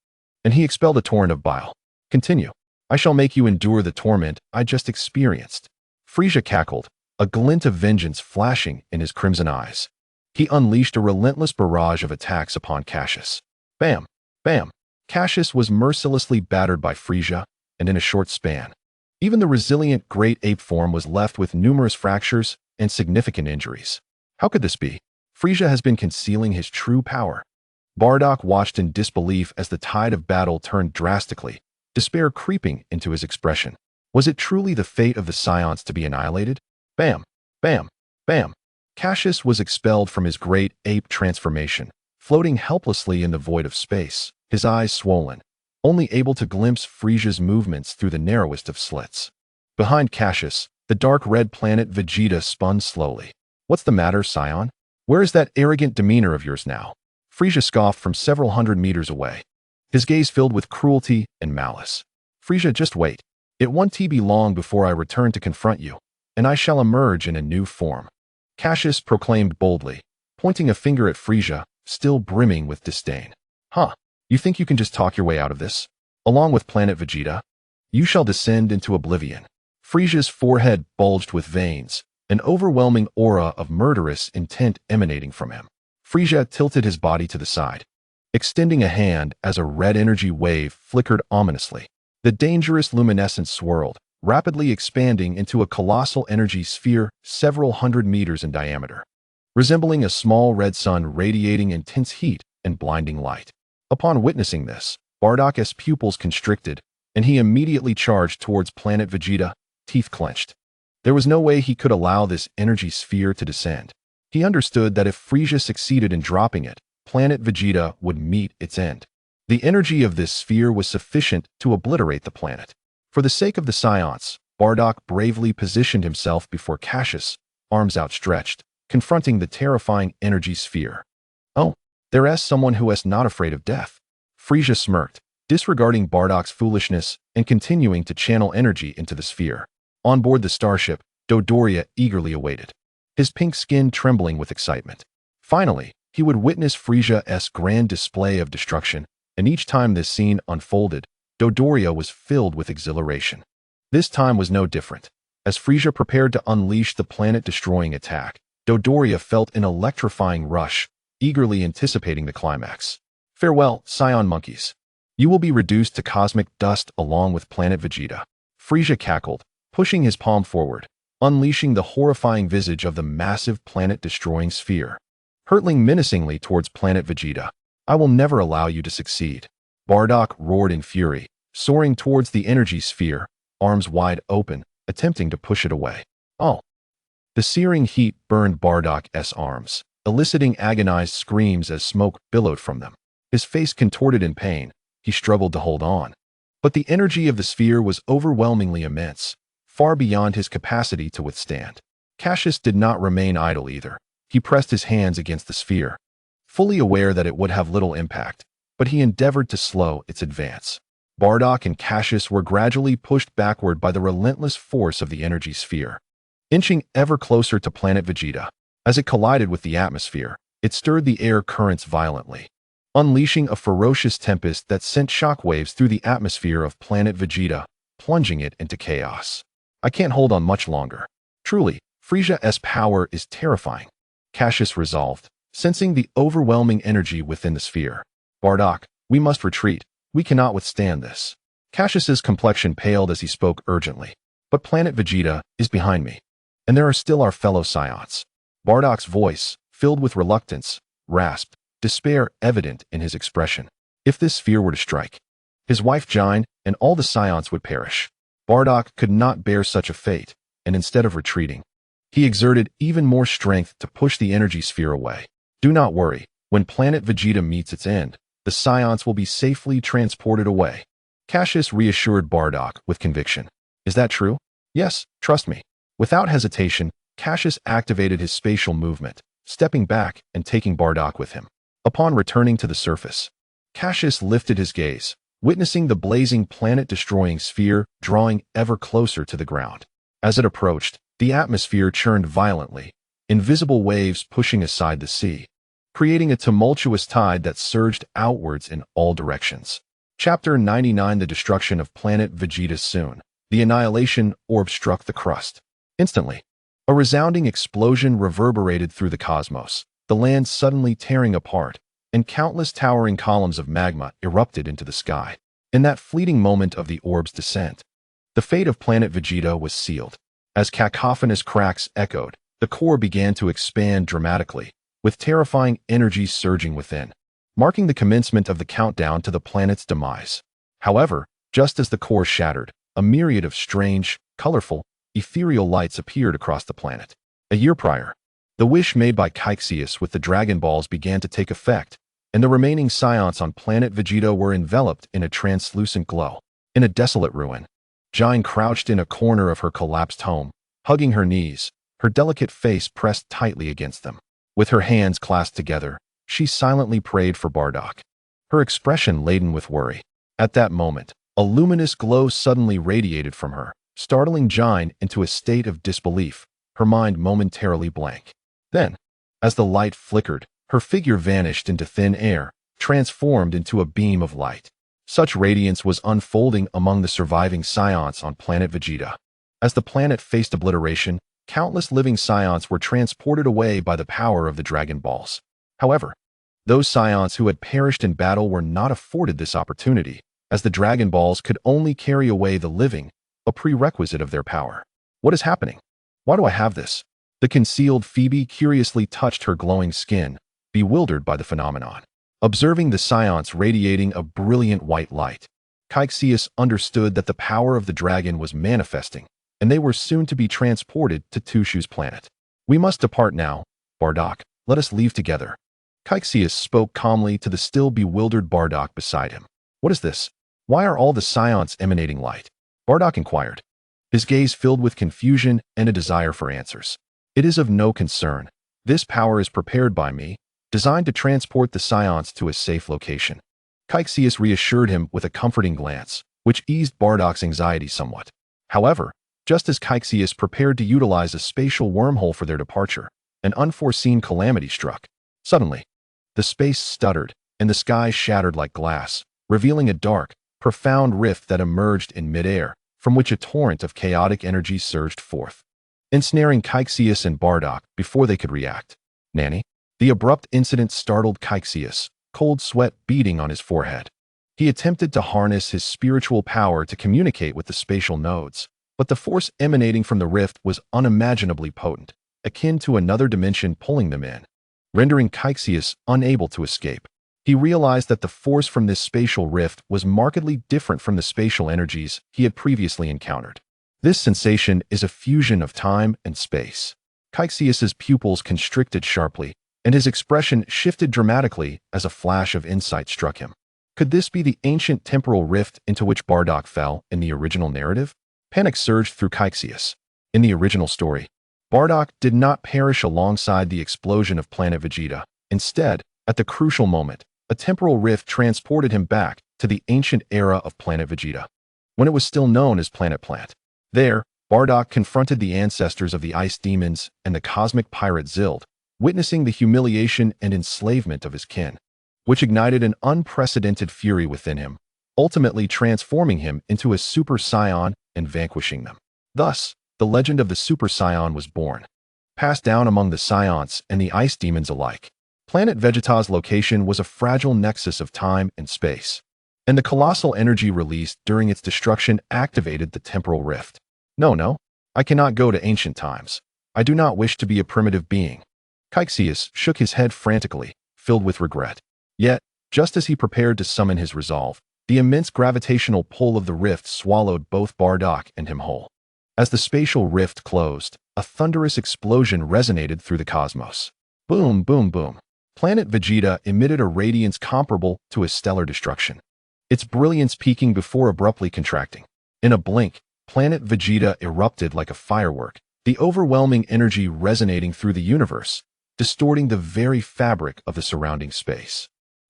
and he expelled a torrent of bile. Continue. I shall make you endure the torment I just experienced. Frieza cackled, a glint of vengeance flashing in his crimson eyes. He unleashed a relentless barrage of attacks upon Cassius. Bam! Bam! Cassius was mercilessly battered by Frieza, and in a short span, even the resilient great ape form was left with numerous fractures and significant injuries. How could this be? Frieza has been concealing his true power. Bardock watched in disbelief as the tide of battle turned drastically, despair creeping into his expression. Was it truly the fate of the Scions to be annihilated? Bam! Bam! Bam! Cassius was expelled from his great ape transformation, floating helplessly in the void of space, his eyes swollen, only able to glimpse Frieza's movements through the narrowest of slits. Behind Cassius, the dark red planet Vegeta spun slowly. What's the matter, Scion? Where is that arrogant demeanor of yours now? Frieza scoffed from several hundred meters away, his gaze filled with cruelty and malice. Frieza, just wait. It won't be long before I return to confront you, and I shall emerge in a new form. Cassius proclaimed boldly, pointing a finger at Frieza, still brimming with disdain. Huh, you think you can just talk your way out of this? Along with Planet Vegeta? You shall descend into oblivion. Frieza's forehead bulged with veins, an overwhelming aura of murderous intent emanating from him. Frieza tilted his body to the side, extending a hand as a red energy wave flickered ominously. The dangerous luminescence swirled, rapidly expanding into a colossal energy sphere several hundred meters in diameter, resembling a small red sun radiating intense heat and blinding light. Upon witnessing this, Bardock's pupils constricted, and he immediately charged towards Planet Vegeta, teeth clenched. There was no way he could allow this energy sphere to descend. He understood that if Frieza succeeded in dropping it, Planet Vegeta would meet its end. The energy of this sphere was sufficient to obliterate the planet. For the sake of the Scions, Bardock bravely positioned himself before Cassius, arms outstretched, confronting the terrifying energy sphere. Oh, there's someone who is not afraid of death. Frieza smirked, disregarding Bardock's foolishness and continuing to channel energy into the sphere. On board the starship, Dodoria eagerly awaited, his pink skin trembling with excitement. Finally, he would witness Frieza's grand display of destruction, and each time this scene unfolded, Dodoria was filled with exhilaration. This time was no different. As Frieza prepared to unleash the planet-destroying attack, Dodoria felt an electrifying rush, eagerly anticipating the climax. Farewell, Scion monkeys. You will be reduced to cosmic dust along with Planet Vegeta. Frieza cackled, pushing his palm forward, unleashing the horrifying visage of the massive planet-destroying sphere. Hurtling menacingly towards Planet Vegeta, I will never allow you to succeed. Bardock roared in fury, soaring towards the energy sphere, arms wide open, attempting to push it away. Oh! The searing heat burned Bardock's arms, eliciting agonized screams as smoke billowed from them. His face contorted in pain, he struggled to hold on. But the energy of the sphere was overwhelmingly immense, far beyond his capacity to withstand. Cassius did not remain idle either. He pressed his hands against the sphere, fully aware that it would have little impact, but he endeavored to slow its advance. Bardock and Cassius were gradually pushed backward by the relentless force of the energy sphere, inching ever closer to Planet Vegeta. As it collided with the atmosphere, it stirred the air currents violently, unleashing a ferocious tempest that sent shockwaves through the atmosphere of Planet Vegeta, plunging it into chaos. I can't hold on much longer. Truly, Frieza's power is terrifying, Cassius resolved, sensing the overwhelming energy within the sphere. Bardock, we must retreat. We cannot withstand this. Cassius's complexion paled as he spoke urgently. But Planet Vegeta is behind me, and there are still our fellow Scions. Bardock's voice, filled with reluctance, rasped, despair evident in his expression. If this sphere were to strike, his wife Jine and all the Scions would perish. Bardock could not bear such a fate, and instead of retreating, he exerted even more strength to push the energy sphere away. Do not worry, when Planet Vegeta meets its end, the Scions will be safely transported away. Cassius reassured Bardock with conviction. Is that true? Yes, trust me. Without hesitation, Cassius activated his spatial movement, stepping back and taking Bardock with him. Upon returning to the surface, Cassius lifted his gaze, witnessing the blazing planet-destroying sphere drawing ever closer to the ground. As it approached, the atmosphere churned violently, invisible waves pushing aside the sea, creating a tumultuous tide that surged outwards in all directions. Chapter 99: The Destruction of Planet Vegeta. Soon, the annihilation orb struck the crust. Instantly, a resounding explosion reverberated through the cosmos, the land suddenly tearing apart, and countless towering columns of magma erupted into the sky. In that fleeting moment of the orb's descent, the fate of Planet Vegeta was sealed. As cacophonous cracks echoed, the core began to expand dramatically, with terrifying energy surging within. marking the commencement of the countdown to the planet's demise. However, just as the core shattered, a myriad of strange, colorful, ethereal lights appeared across the planet. A year prior, the wish made by Cassius with the Dragon Balls began to take effect, and the remaining Saiyans on Planet Vegeta were enveloped in a translucent glow. In a desolate ruin, Jine crouched in a corner of her collapsed home, hugging her knees, her delicate face pressed tightly against them. With her hands clasped together, she silently prayed for Bardock, her expression laden with worry. At that moment, a luminous glow suddenly radiated from her, startling Jine into a state of disbelief, her mind momentarily blank. Then, as the light flickered, her figure vanished into thin air, transformed into a beam of light. Such radiance was unfolding among the surviving Saiyans on Planet Vegeta. As the planet faced obliteration, countless living Saiyans were transported away by the power of the Dragon Balls. However, those Saiyans who had perished in battle were not afforded this opportunity, as the Dragon Balls could only carry away the living, a prerequisite of their power. What is happening? Why do I have this? The concealed Phoebe curiously touched her glowing skin, bewildered by the phenomenon. Observing the Saiyans radiating a brilliant white light, Cassius understood that the power of the dragon was manifesting, and they were soon to be transported to Tushu's planet. We must depart now, Bardock. Let us leave together. Cassius spoke calmly to the still bewildered Bardock beside him. What is this? Why are all the Saiyans emanating light? Bardock inquired, his gaze filled with confusion and a desire for answers. It is of no concern. This power is prepared by me, designed to transport the Saiyans to a safe location. Cassius reassured him with a comforting glance, which eased Bardock's anxiety somewhat. However, just as Cassius prepared to utilize a spatial wormhole for their departure, an unforeseen calamity struck. Suddenly, the space stuttered, and the sky shattered like glass, revealing a dark, profound rift that emerged in midair, from which a torrent of chaotic energy surged forth, ensnaring Cassius and Bardock before they could react. Nanny? The abrupt incident startled Cassius, cold sweat beading on his forehead. He attempted to harness his spiritual power to communicate with the spatial nodes, but the force emanating from the rift was unimaginably potent, akin to another dimension pulling them in, rendering Cassius unable to escape. He realized that the force from this spatial rift was markedly different from the spatial energies he had previously encountered. This sensation is a fusion of time and space. Cassius's pupils constricted sharply, and his expression shifted dramatically as a flash of insight struck him. Could this be the ancient temporal rift into which Bardock fell in the original narrative? Panic surged through Cassius. In the original story, Bardock did not perish alongside the explosion of Planet Vegeta. Instead, at the crucial moment, a temporal rift transported him back to the ancient era of Planet Vegeta, when it was still known as Planet Plant. There, Bardock confronted the ancestors of the Ice Demons and the cosmic pirate Zild, witnessing the humiliation and enslavement of his kin, which ignited an unprecedented fury within him, ultimately transforming him into a Super Saiyan and vanquishing them. Thus, the legend of the Super Saiyan was born, passed down among the Saiyans and the Ice Demons alike. Planet Vegeta's location was a fragile nexus of time and space, and the colossal energy released during its destruction activated the temporal rift. No, I cannot go to ancient times. I do not wish to be a primitive being. Cassius shook his head frantically, filled with regret. Yet, just as he prepared to summon his resolve, the immense gravitational pull of the rift swallowed both Bardock and him whole. As the spatial rift closed, a thunderous explosion resonated through the cosmos. Boom, boom, boom. Planet Vegeta emitted a radiance comparable to a stellar destruction, its brilliance peaking before abruptly contracting. In a blink, Planet Vegeta erupted like a firework, the overwhelming energy resonating through the universe, distorting the very fabric of the surrounding space.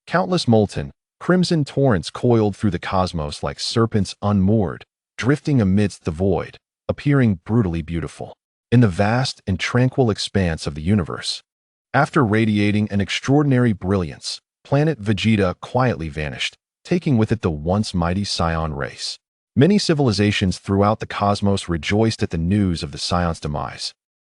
Countless molten, crimson torrents coiled through the cosmos like serpents unmoored, drifting amidst the void, appearing brutally beautiful in the vast and tranquil expanse of the universe. After radiating an extraordinary brilliance, Planet Vegeta quietly vanished, taking with it the once mighty Saiyan race. Many civilizations throughout the cosmos rejoiced at the news of the Saiyans' demise,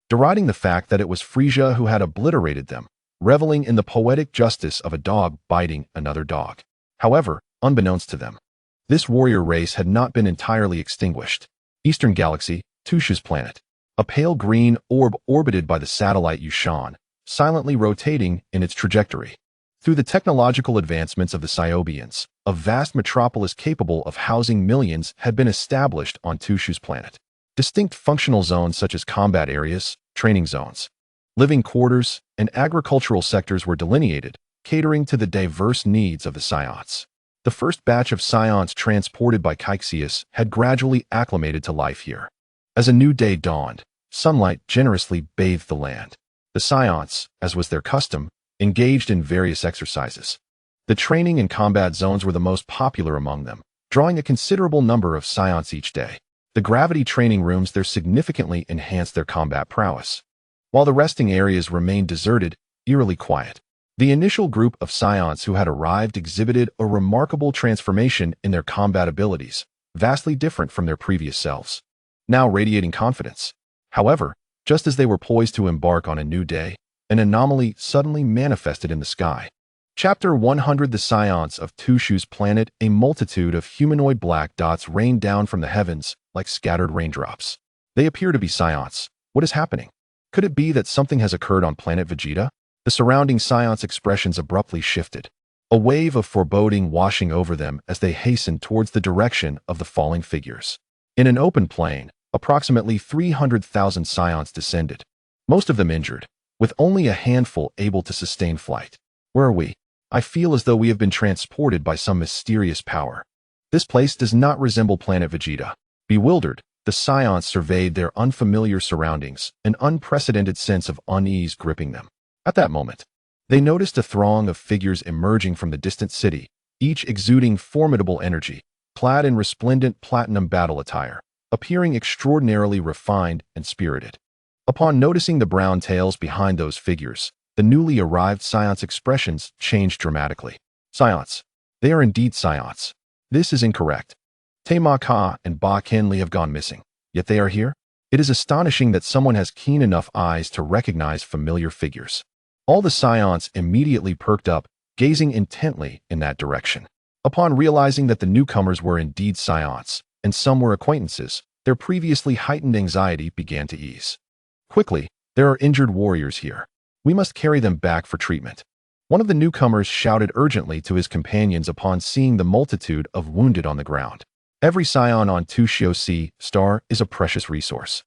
deriding the fact that it was Frieza who had obliterated them, reveling in the poetic justice of a dog biting another dog. However, unbeknownst to them, this warrior race had not been entirely extinguished. Eastern Galaxy, Tushu's planet. A pale green orb orbited by the satellite Yushan, silently rotating in its trajectory. Through the technological advancements of the Cyobians, a vast metropolis capable of housing millions had been established on Tushu's planet. Distinct functional zones such as combat areas, training zones, living quarters, and agricultural sectors were delineated, catering to the diverse needs of the Scions. The first batch of Scions transported by Cassius had gradually acclimated to life here. As a new day dawned, sunlight generously bathed the land. The Scions, as was their custom, engaged in various exercises. The training and combat zones were the most popular among them, drawing a considerable number of Scions each day. The gravity training rooms there significantly enhanced their combat prowess, while the resting areas remained deserted, eerily quiet. The initial group of Scions who had arrived exhibited a remarkable transformation in their combat abilities, vastly different from their previous selves, now radiating confidence. However, just as they were poised to embark on a new day, an anomaly suddenly manifested in the sky. Chapter 100 The Scions of Tushu's planet. A multitude of humanoid black dots rained down from the heavens like scattered raindrops. They appear to be Scions. What is happening? Could it be that something has occurred on Planet Vegeta? The surrounding Scions' expressions abruptly shifted, a wave of foreboding washing over them as they hastened towards the direction of the falling figures. In an open plain, approximately 300,000 Scions descended, most of them injured, with only a handful able to sustain flight. Where are we? I feel as though we have been transported by some mysterious power. This place does not resemble Planet Vegeta. Bewildered, the Scions surveyed their unfamiliar surroundings, an unprecedented sense of unease gripping them. At that moment, they noticed a throng of figures emerging from the distant city, each exuding formidable energy, clad in resplendent platinum battle attire, appearing extraordinarily refined and spirited. Upon noticing the brown tails behind those figures, the newly arrived Scions' expressions changed dramatically. Scions. They are indeed Scions. This is incorrect. Taima Ka and Ba Kenli have gone missing, yet they are here? It is astonishing that someone has keen enough eyes to recognize familiar figures. All the Scions immediately perked up, gazing intently in that direction. Upon realizing that the newcomers were indeed Scions, and some were acquaintances, their previously heightened anxiety began to ease. Quickly, there are injured warriors here. We must carry them back for treatment. One of the newcomers shouted urgently to his companions upon seeing the multitude of wounded on the ground. Every Scion on Tushu Star is a precious resource.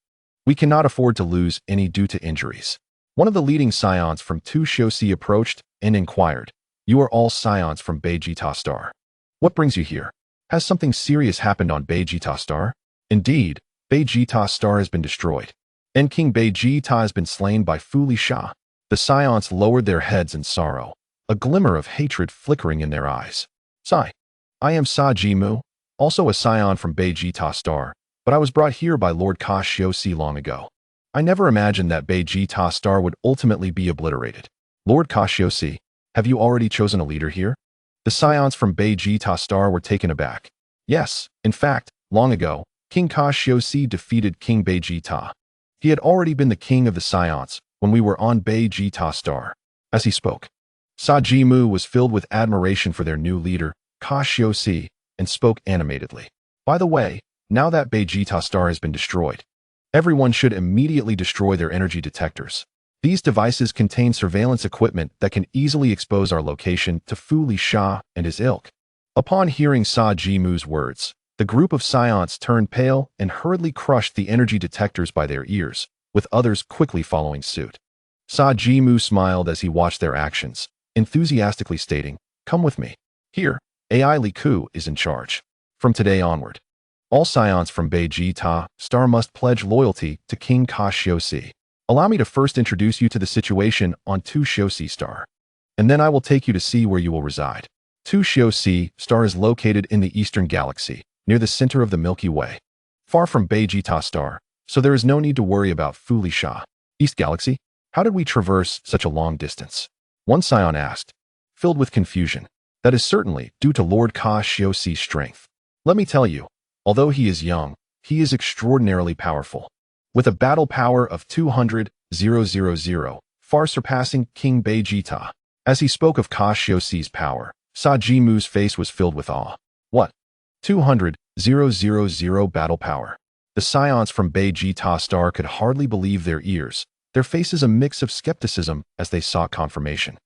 We cannot afford to lose any due to injuries. One of the leading Scions from Tushu approached and inquired, "You are all Scions from Vegeta Star. What brings you here? Has something serious happened on Vegeta Star?" Indeed, Vegeta Star has been destroyed, and King Vegeta has been slain by Fuli Sha. The Scions lowered their heads in sorrow, a glimmer of hatred flickering in their eyes. "Sai. I am Sa Jimu, also a Scion from Vegeta Star, but I was brought here by Lord Cassius long ago. I never imagined that Vegeta Star would ultimately be obliterated. Lord Cassius, have you already chosen a leader here?" The Scions from Vegeta Star were taken aback. Yes, in fact, long ago, King Cassius defeated King Vegeta. He had already been the king of the Scions when we were on Vegeta Star. As he spoke, Sajimu was filled with admiration for their new leader, Cassius, and spoke animatedly. "By the way, now that Vegeta Star has been destroyed, everyone should immediately destroy their energy detectors. These devices contain surveillance equipment that can easily expose our location to Fuli Sha and his ilk." Upon hearing Sajimu's words, the group of Scions turned pale and hurriedly crushed the energy detectors by their ears, with others quickly following suit. Sajimu smiled as he watched their actions, enthusiastically stating, "Come with me. Here, AI Liku is in charge. From today onward, all Scions from Vegeta Star must pledge loyalty to King Cassius. Allow me to first introduce you to the situation on Tushu Star, and then I will take you to see where you will reside. Tushu Star is located in the Eastern Galaxy, near the center of the Milky Way, far from Vegeta Star, so there is no need to worry about Fuli Sha." "East Galaxy? How did we traverse such a long distance?" one Scion asked, filled with confusion. "That is certainly due to Lord Cassius' strength. Let me tell you, although he is young, he is extraordinarily powerful, with a battle power of 200,000, far surpassing King Vegeta." As he spoke of Cassius' power, Sajimu's face was filled with awe. "What? 200,000 battle power?" The Scions from Vegeta Star could hardly believe their ears, their faces a mix of skepticism as they sought confirmation.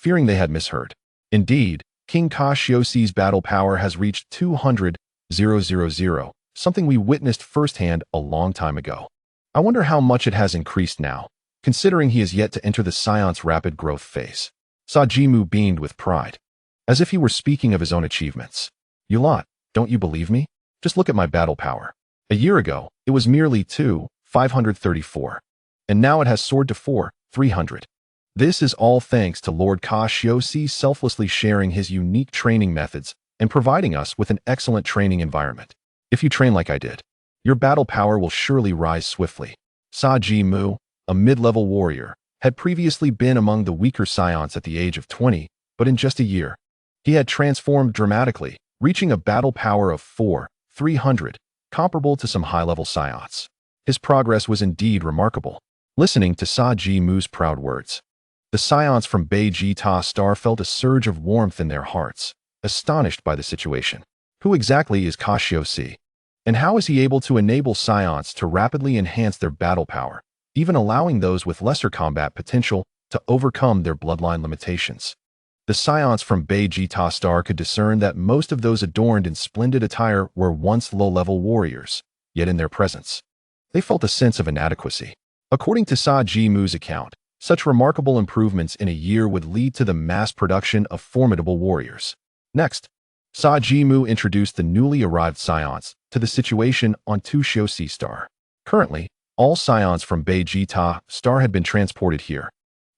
fearing they had misheard. Indeed, King Cassius's battle power has reached 200,000, something we witnessed firsthand a long time ago. I wonder how much it has increased now, considering he is yet to enter the Saiyan's rapid growth phase. Sajimu beamed with pride, as if he were speaking of his own achievements. You lot, don't you believe me? Just look at my battle power. A year ago, it was merely 534, and now it has soared to 300. This is all thanks to Lord Cassius selflessly sharing his unique training methods and providing us with an excellent training environment. If you train like I did, your battle power will surely rise swiftly. Sajimu, a mid-level warrior, had previously been among the weaker Saiyans at the age of 20, but in just a year, he had transformed dramatically, reaching a battle power of 300, comparable to some high-level Saiyans. His progress was indeed remarkable. Listening to Sajimu's proud words, the Saiyans from Vegeta Star felt a surge of warmth in their hearts, astonished by the situation. Who exactly is Cassius? And how is he able to enable Saiyans to rapidly enhance their battle power, even allowing those with lesser combat potential to overcome their bloodline limitations? The Saiyans from Vegeta Star could discern that most of those adorned in splendid attire were once low-level warriors, yet in their presence, they felt a sense of inadequacy. According to Sajimu's account, such remarkable improvements in a year would lead to the mass production of formidable warriors. Next, Sajimu introduced the newly arrived Saiyans to the situation on Cassius Star. Currently, all Saiyans from Vegeta Star had been transported here,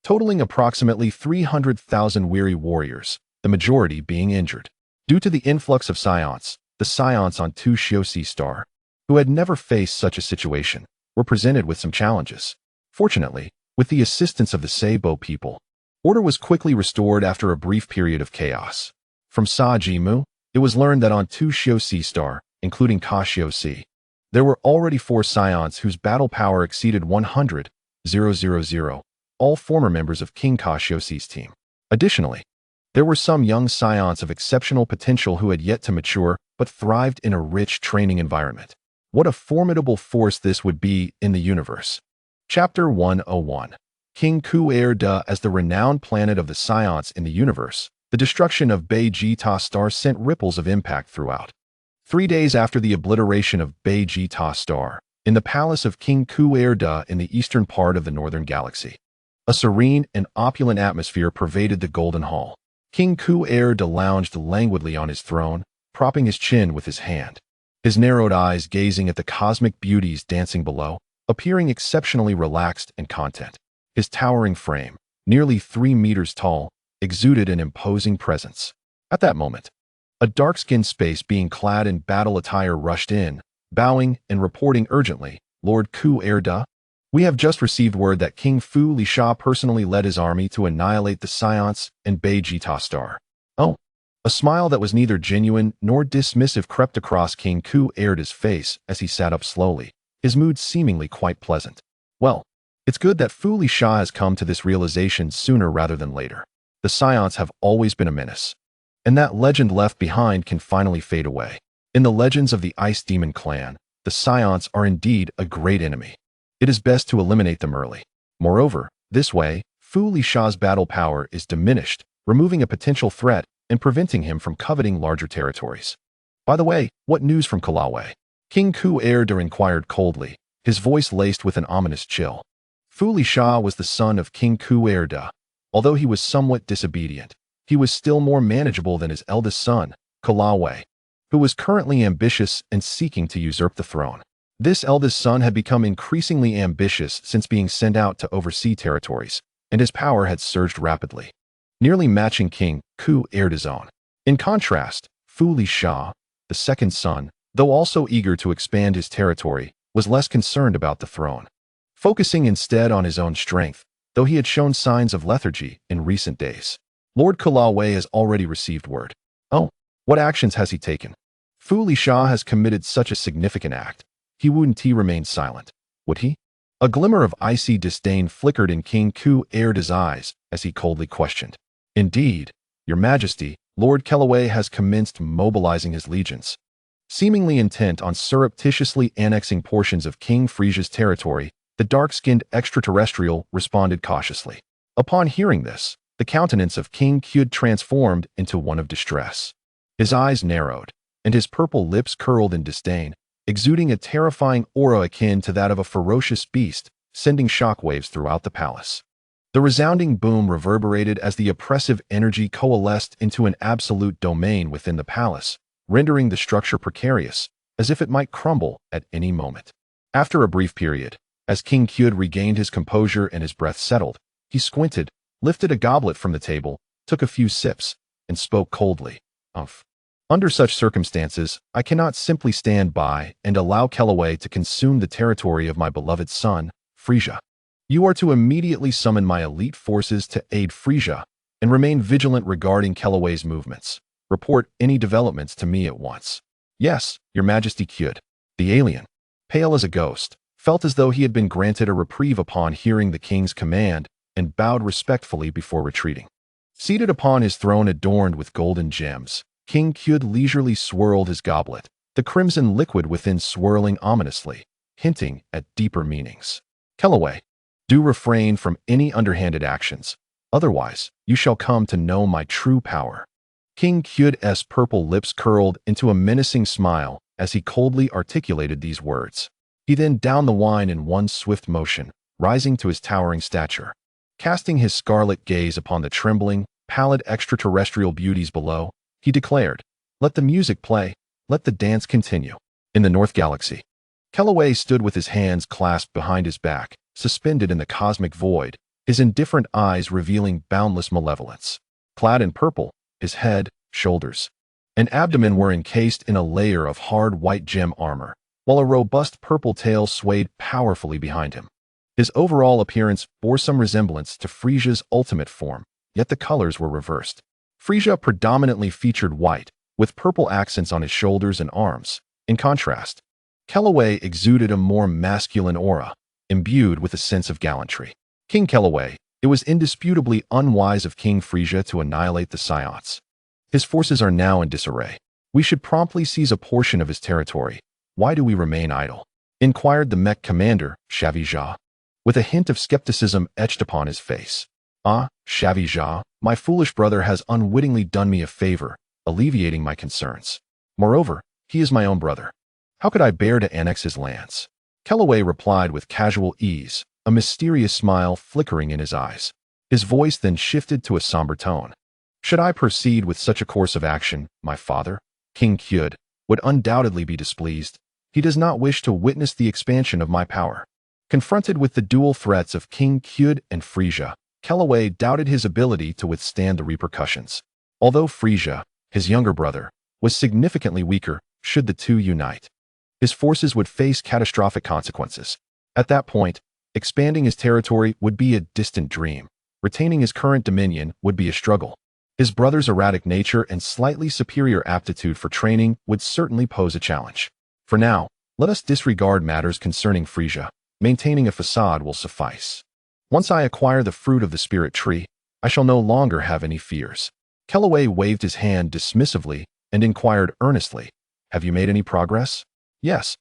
totaling approximately 300,000 weary warriors, the majority being injured. Due to the influx of Saiyans, the Saiyans on Cassius Star, who had never faced such a situation, were presented with some challenges. Fortunately, with the assistance of the Sabo people, order was quickly restored after a brief period of chaos. From Sajimu, it was learned that on Cassius Star, including Cassius, there were already 4 Saiyans whose battle power exceeded 100,000, all former members of King Cassius's team. Additionally, there were some young Saiyans of exceptional potential who had yet to mature but thrived in a rich training environment. What a formidable force this would be in the universe. Chapter 101. King Ku-Er-Da. As the renowned planet of the Saiyans in the universe, the destruction of Vegeta Star sent ripples of impact throughout. 3 days after the obliteration of Vegeta Star, in the palace of King Ku-Er-Da in the eastern part of the northern galaxy, a serene and opulent atmosphere pervaded the Golden Hall. King Ku-Er-Da lounged languidly on his throne, propping his chin with his hand, his narrowed eyes gazing at the cosmic beauties dancing below, appearing exceptionally relaxed and content. His towering frame, nearly 3 meters tall, exuded an imposing presence. At that moment, a dark-skinned space being clad in battle attire rushed in, bowing and reporting urgently, "Lord Ku-Er-Da, we have just received word that King Fu Lisha personally led his army to annihilate the Saiyans and Vegeta Star." Oh, a smile that was neither genuine nor dismissive crept across King Ku-Er-Da's face as he sat up slowly, his mood seemingly quite pleasant. Well, it's good that Fu Lisha has come to this realization sooner rather than later. The Saiyans have always been a menace, and that legend left behind can finally fade away. In the legends of the Ice Demon clan, the Saiyans are indeed a great enemy. It is best to eliminate them early. Moreover, this way, Fu Lisha's battle power is diminished, removing a potential threat and preventing him from coveting larger territories. By the way, what news from Kalaway? King Ku-Er-Da inquired coldly, his voice laced with an ominous chill. Fu Lisha was the son of King Ku-Er-Da. Although he was somewhat disobedient, he was still more manageable than his eldest son, Kalaway, who was currently ambitious and seeking to usurp the throne. This eldest son had become increasingly ambitious since being sent out to oversee territories, and his power had surged rapidly, nearly matching King Ku-Er-Da's own. In contrast, Fu Lisha, the second son, though also eager to expand his territory, was less concerned about the throne, focusing instead on his own strength, though he had shown signs of lethargy in recent days. Lord Kalaway has already received word. Oh, what actions has he taken? Fu Lisha has committed such a significant act. He wouldn't remain silent, would he? A glimmer of icy disdain flickered in King Ku-Er-Da's eyes as he coldly questioned. Indeed, Your Majesty, Lord Kalaway has commenced mobilizing his legions, seemingly intent on surreptitiously annexing portions of King Frieza's territory. The dark-skinned extraterrestrial responded cautiously. Upon hearing this, The countenance of King Kyud transformed into one of distress. His eyes narrowed, and his purple lips curled in disdain, exuding a terrifying aura akin to that of a ferocious beast, sending shockwaves throughout the palace. The resounding boom reverberated as the oppressive energy coalesced into an absolute domain within the palace, rendering the structure precarious, as if it might crumble at any moment. After a brief period, as King Kyud regained his composure and his breath settled, he squinted, lifted a goblet from the table, took a few sips, and spoke coldly. Under such circumstances, I cannot simply stand by and allow Kellaway to consume the territory of my beloved son, Frieza. You are to immediately summon my elite forces to aid Frieza and remain vigilant regarding Kellaway's movements. Report any developments to me at once. Yes, Your Majesty. Kyud. The alien, pale as a ghost, felt as though he had been granted a reprieve upon hearing the king's command and bowed respectfully before retreating. Seated upon his throne adorned with golden gems, King Kyud leisurely swirled his goblet, the crimson liquid within swirling ominously, hinting at deeper meanings. Kellaway, do refrain from any underhanded actions, otherwise you shall come to know my true power. King Kyud's purple lips curled into a menacing smile as he coldly articulated these words. He then downed the wine in one swift motion, rising to his towering stature. Casting his scarlet gaze upon the trembling, pallid extraterrestrial beauties below, he declared, "Let the music play, let the dance continue." In the North Galaxy, Kellaway stood with his hands clasped behind his back, suspended in the cosmic void, his indifferent eyes revealing boundless malevolence. Clad in purple, his head, shoulders, and abdomen were encased in a layer of hard white gem armor, while a robust purple tail swayed powerfully behind him. His overall appearance bore some resemblance to Frieza's ultimate form, yet the colors were reversed. Frieza predominantly featured white, with purple accents on his shoulders and arms. In contrast, Kellaway exuded a more masculine aura, imbued with a sense of gallantry. King Kellaway, it was indisputably unwise of King Frieza to annihilate the Saiyans. His forces are now in disarray. We should promptly seize a portion of his territory. Why do we remain idle? Inquired the mech commander, Shavija, with a hint of skepticism etched upon his face. Ah, Shavija, my foolish brother has unwittingly done me a favor, alleviating my concerns. Moreover, he is my own brother. How could I bear to annex his lands? Kellaway replied with casual ease, a mysterious smile flickering in his eyes. His voice then shifted to a somber tone. Should I proceed with such a course of action, my father, King Kyud, would undoubtedly be displeased. He does not wish to witness the expansion of my power. Confronted with the dual threats of King Kyud and Frieza, Kellaway doubted his ability to withstand the repercussions. Although Frieza, his younger brother, was significantly weaker, should the two unite, his forces would face catastrophic consequences. At that point, expanding his territory would be a distant dream. Retaining his current dominion would be a struggle. His brother's erratic nature and slightly superior aptitude for training would certainly pose a challenge. For now, let us disregard matters concerning Frieza. Maintaining a facade will suffice. Once I acquire the fruit of the spirit tree, I shall no longer have any fears. Kellaway waved his hand dismissively and inquired earnestly, have you made any progress? Yes.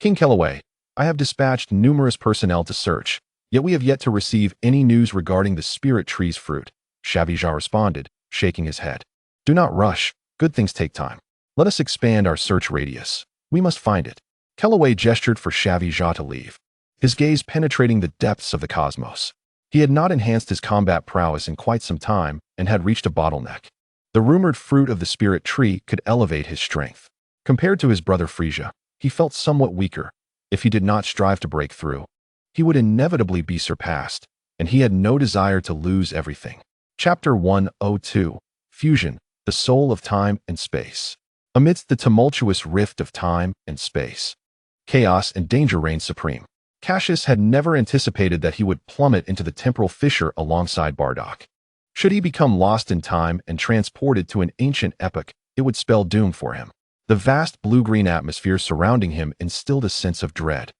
King Kellaway, I have dispatched numerous personnel to search, yet we have yet to receive any news regarding the spirit tree's fruit. Shavija responded, shaking his head. Do not rush, good things take time. Let us expand our search radius. We must find it. Kellaway gestured for Shavija to leave, his gaze penetrating the depths of the cosmos. He had not enhanced his combat prowess in quite some time and had reached a bottleneck. The rumored fruit of the spirit tree could elevate his strength. Compared to his brother Frieza, he felt somewhat weaker. If he did not strive to break through, he would inevitably be surpassed, and he had no desire to lose everything. Chapter 102, Fusion, the Soul of Time and Space. Amidst the tumultuous rift of time and space, chaos and danger reigned supreme. Cassius had never anticipated that he would plummet into the temporal fissure alongside Bardock. Should he become lost in time and transported to an ancient epoch, it would spell doom for him. The vast blue-green atmosphere surrounding him instilled a sense of dread,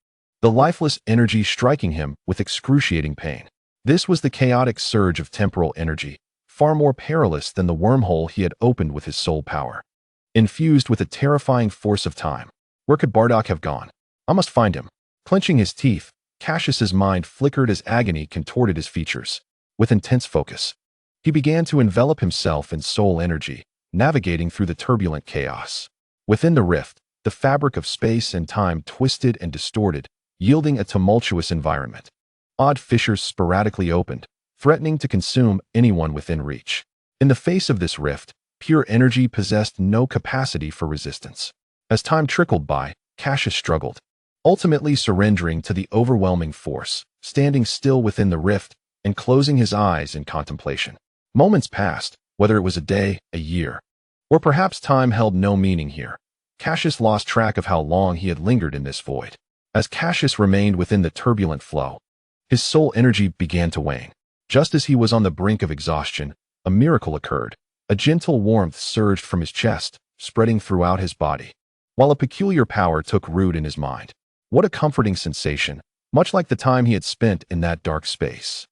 the lifeless energy striking him with excruciating pain. This was the chaotic surge of temporal energy, far more perilous than the wormhole he had opened with his soul power. Infused with a terrifying force of time. Where could Bardock have gone? I must find him. Clenching his teeth, Cassius's mind flickered as agony contorted his features. With intense focus, He began to envelop himself in soul energy, navigating through the turbulent chaos. Within the rift, the fabric of space and time twisted and distorted, yielding a tumultuous environment. Odd fissures sporadically opened, threatening to consume anyone within reach. In the face of this rift, pure energy possessed no capacity for resistance. As time trickled by, Cassius struggled, ultimately surrendering to the overwhelming force, standing still within the rift and closing his eyes in contemplation. Moments passed, whether it was a day, a year, or perhaps time held no meaning here. Cassius lost track of how long he had lingered in this void. As Cassius remained within the turbulent flow, his soul energy began to wane. Just as he was on the brink of exhaustion, a miracle occurred. A gentle warmth surged from his chest, spreading throughout his body, while a peculiar power took root in his mind. What a comforting sensation, much like the time he had spent in that dark space.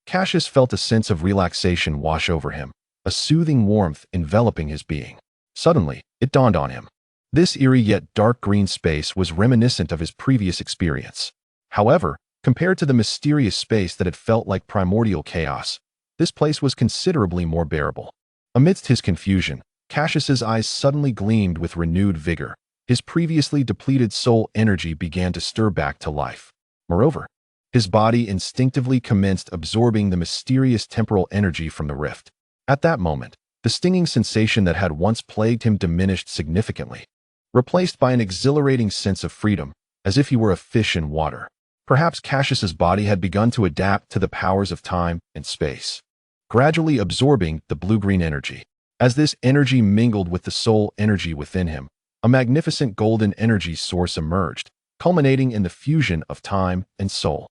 Cassius felt a sense of relaxation wash over him, a soothing warmth enveloping his being. Suddenly, it dawned on him. This eerie yet dark green space was reminiscent of his previous experience. However, compared to the mysterious space that had felt like primordial chaos, this place was considerably more bearable. Amidst his confusion, Cassius's eyes suddenly gleamed with renewed vigor. His previously depleted soul energy began to stir back to life. Moreover, his body instinctively commenced absorbing the mysterious temporal energy from the rift. At that moment, the stinging sensation that had once plagued him diminished significantly, replaced by an exhilarating sense of freedom, as if he were a fish in water. Perhaps Cassius's body had begun to adapt to the powers of time and space, gradually absorbing the blue-green energy. As this energy mingled with the soul energy within him, a magnificent golden energy source emerged, culminating in the fusion of time and soul.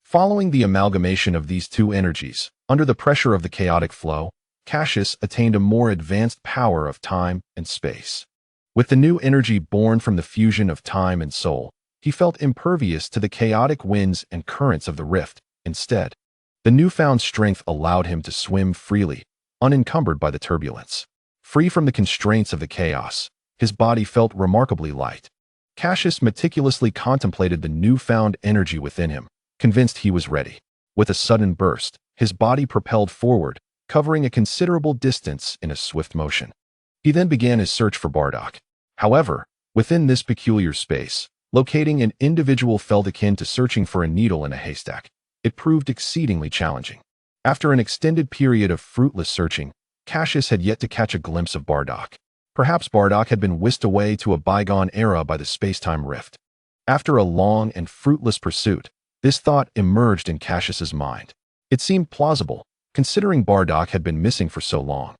Following the amalgamation of these two energies, under the pressure of the chaotic flow, Cassius attained a more advanced power of time and space. With the new energy born from the fusion of time and soul, he felt impervious to the chaotic winds and currents of the rift. Instead, the newfound strength allowed him to swim freely, unencumbered by the turbulence. Free from the constraints of the chaos, his body felt remarkably light. Cassius meticulously contemplated the newfound energy within him, convinced he was ready. With a sudden burst, his body propelled forward, covering a considerable distance in a swift motion. He then began his search for Bardock. However, within this peculiar space, locating an individual felt akin to searching for a needle in a haystack. It proved exceedingly challenging. After an extended period of fruitless searching, Cassius had yet to catch a glimpse of Bardock. Perhaps Bardock had been whisked away to a bygone era by the space-time rift. After a long and fruitless pursuit, this thought emerged in Cassius's mind. It seemed plausible, considering Bardock had been missing for so long.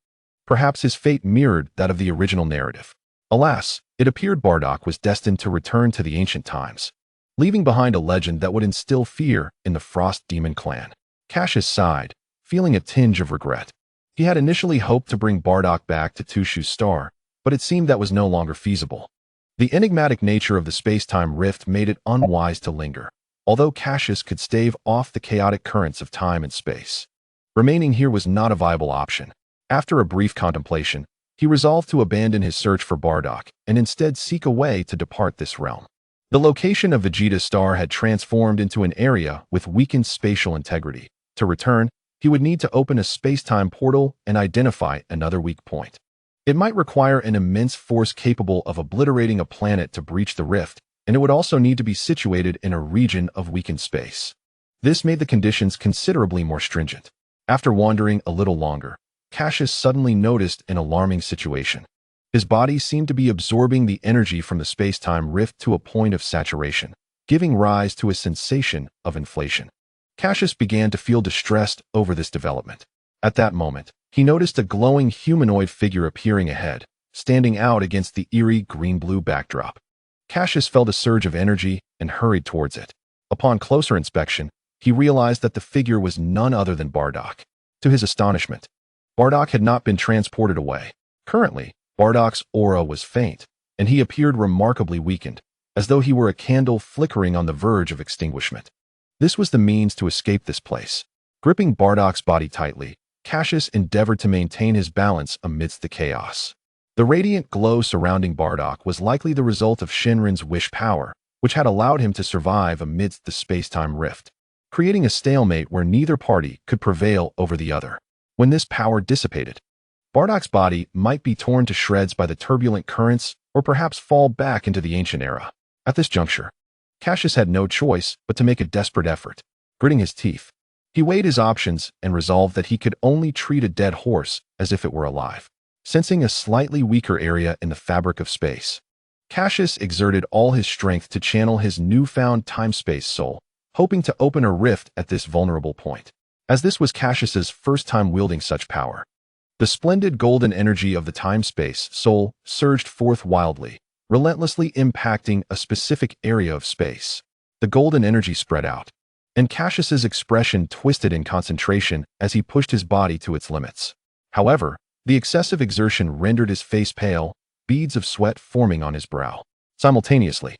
Perhaps his fate mirrored that of the original narrative. Alas, it appeared Bardock was destined to return to the ancient times, leaving behind a legend that would instill fear in the Frost Demon clan. Cassius sighed, feeling a tinge of regret. He had initially hoped to bring Bardock back to Tushu's star, but it seemed that was no longer feasible. The enigmatic nature of the space-time rift made it unwise to linger, although Cassius could stave off the chaotic currents of time and space. Remaining here was not a viable option. After a brief contemplation, he resolved to abandon his search for Bardock and instead seek a way to depart this realm. The location of Vegeta's star had transformed into an area with weakened spatial integrity. To return, he would need to open a space-time portal and identify another weak point. It might require an immense force capable of obliterating a planet to breach the rift, and it would also need to be situated in a region of weakened space. This made the conditions considerably more stringent. After wandering a little longer, Cassius suddenly noticed an alarming situation. His body seemed to be absorbing the energy from the space-time rift to a point of saturation, giving rise to a sensation of inflation. Cassius began to feel distressed over this development. At that moment, he noticed a glowing humanoid figure appearing ahead, standing out against the eerie green-blue backdrop. Cassius felt a surge of energy and hurried towards it. Upon closer inspection, he realized that the figure was none other than Bardock. To his astonishment, Bardock had not been transported away. Currently, Bardock's aura was faint, and he appeared remarkably weakened, as though he were a candle flickering on the verge of extinguishment. This was the means to escape this place. Gripping Bardock's body tightly, Cassius endeavored to maintain his balance amidst the chaos. The radiant glow surrounding Bardock was likely the result of Shinran's wish power, which had allowed him to survive amidst the space-time rift, creating a stalemate where neither party could prevail over the other. When this power dissipated, Bardock's body might be torn to shreds by the turbulent currents or perhaps fall back into the ancient era. At this juncture, Cassius had no choice but to make a desperate effort. Gritting his teeth, he weighed his options and resolved that he could only treat a dead horse as if it were alive. Sensing a slightly weaker area in the fabric of space, Cassius exerted all his strength to channel his newfound time-space soul, hoping to open a rift at this vulnerable point. As this was Cassius's first time wielding such power, the splendid golden energy of the time-space soul surged forth wildly, relentlessly impacting a specific area of space. The golden energy spread out, and Cassius's expression twisted in concentration as he pushed his body to its limits. However, the excessive exertion rendered his face pale, beads of sweat forming on his brow. Simultaneously,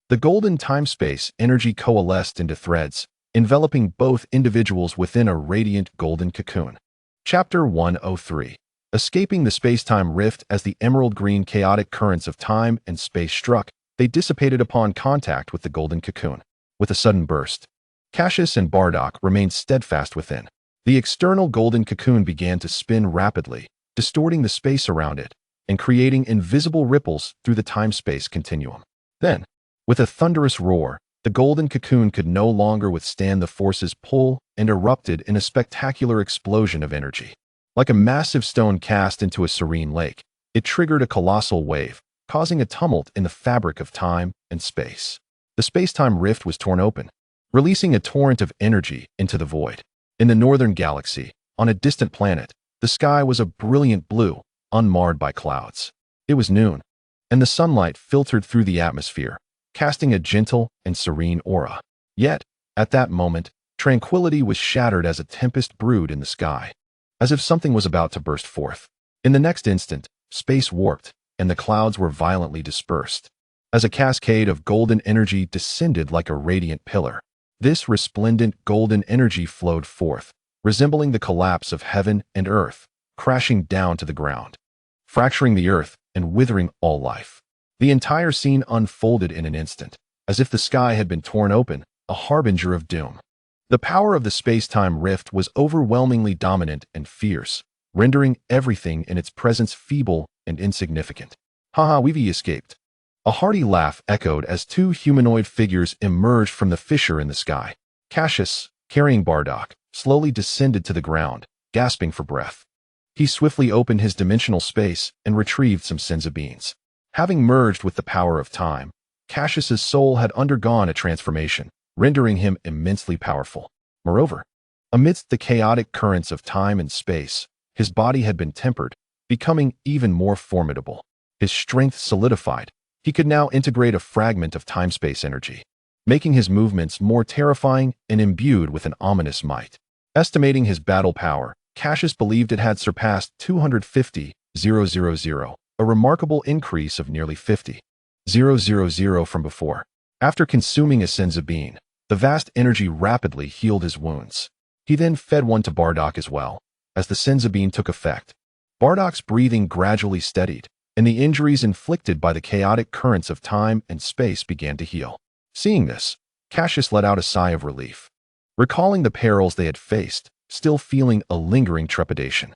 the golden time-space energy coalesced into threads, enveloping both individuals within a radiant golden cocoon. Chapter 103. Escaping the space-time rift. As the emerald-green chaotic currents of time and space struck, they dissipated upon contact with the golden cocoon. With a sudden burst, Cassius and Bardock remained steadfast within. The external golden cocoon began to spin rapidly, distorting the space around it and creating invisible ripples through the time-space continuum. Then, with a thunderous roar, the golden cocoon could no longer withstand the force's pull and erupted in a spectacular explosion of energy. Like a massive stone cast into a serene lake, it triggered a colossal wave, causing a tumult in the fabric of time and space. The space-time rift was torn open, releasing a torrent of energy into the void. In the northern galaxy, on a distant planet, the sky was a brilliant blue, unmarred by clouds. It was noon, and the sunlight filtered through the atmosphere, casting a gentle and serene aura. Yet, at that moment, tranquility was shattered as a tempest brewed in the sky, as if something was about to burst forth. In the next instant, space warped, and the clouds were violently dispersed, as a cascade of golden energy descended like a radiant pillar. This resplendent golden energy flowed forth, resembling the collapse of heaven and earth, crashing down to the ground, fracturing the earth and withering all life. The entire scene unfolded in an instant, as if the sky had been torn open, a harbinger of doom. The power of the space-time rift was overwhelmingly dominant and fierce, rendering everything in its presence feeble and insignificant. Haha, we've escaped. A hearty laugh echoed as two humanoid figures emerged from the fissure in the sky. Cassius, carrying Bardock, slowly descended to the ground, gasping for breath. He swiftly opened his dimensional space and retrieved some senza beans. Having merged with the power of time, Cassius's soul had undergone a transformation, rendering him immensely powerful. Moreover, amidst the chaotic currents of time and space, his body had been tempered, becoming even more formidable. His strength solidified. He could now integrate a fragment of time-space energy, making his movements more terrifying and imbued with an ominous might. Estimating his battle power, Cassius believed it had surpassed 250,000, a remarkable increase of nearly 50,000 from before. After consuming a senza bean, the vast energy rapidly healed his wounds. He then fed one to Bardock as well. As the senza bean took effect, Bardock's breathing gradually steadied, and the injuries inflicted by the chaotic currents of time and space began to heal. Seeing this, Cassius let out a sigh of relief, recalling the perils they had faced, still feeling a lingering trepidation.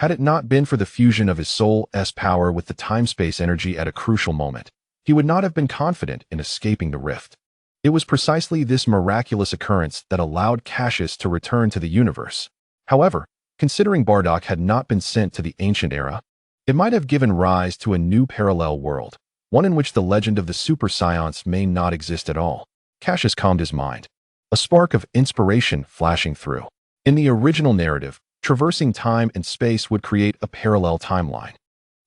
Had it not been for the fusion of his soul's power with the time-space energy at a crucial moment, he would not have been confident in escaping the rift. It was precisely this miraculous occurrence that allowed Cassius to return to the universe. However, considering Bardock had not been sent to the ancient era, it might have given rise to a new parallel world, one in which the legend of the Super Saiyans may not exist at all. Cassius calmed his mind, a spark of inspiration flashing through. In the original narrative, traversing time and space would create a parallel timeline,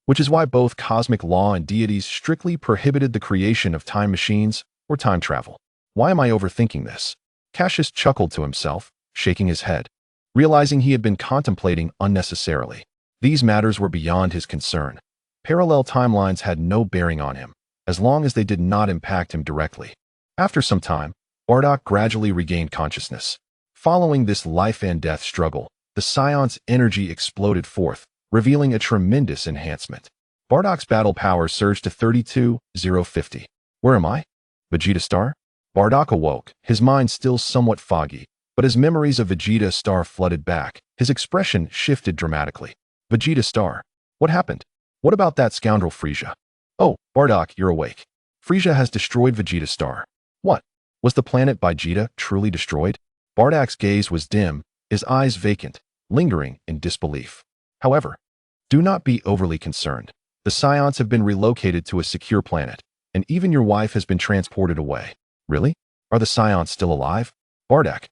which is why both cosmic law and deities strictly prohibited the creation of time machines or time travel. Why am I overthinking this? Cassius chuckled to himself, shaking his head, realizing he had been contemplating unnecessarily. These matters were beyond his concern. Parallel timelines had no bearing on him, as long as they did not impact him directly. After some time, Bardock gradually regained consciousness. Following this life-and-death struggle, the Saiyans' energy exploded forth, revealing a tremendous enhancement. Bardock's battle power surged to 32,050. Where am I? Vegeta Star? Bardock awoke, his mind still somewhat foggy, But as memories of Vegeta Star flooded back, his expression shifted dramatically. Vegeta Star? What happened? What about that scoundrel Frieza? Oh, Bardock, you're awake. Frieza has destroyed Vegeta Star. What? Was the planet Vegeta truly destroyed? Bardock's gaze was dim, his eyes vacant, lingering in disbelief. However, do not be overly concerned. The Saiyans have been relocated to a secure planet, and even your wife has been transported away. Really? Are the Saiyans still alive? Bardock,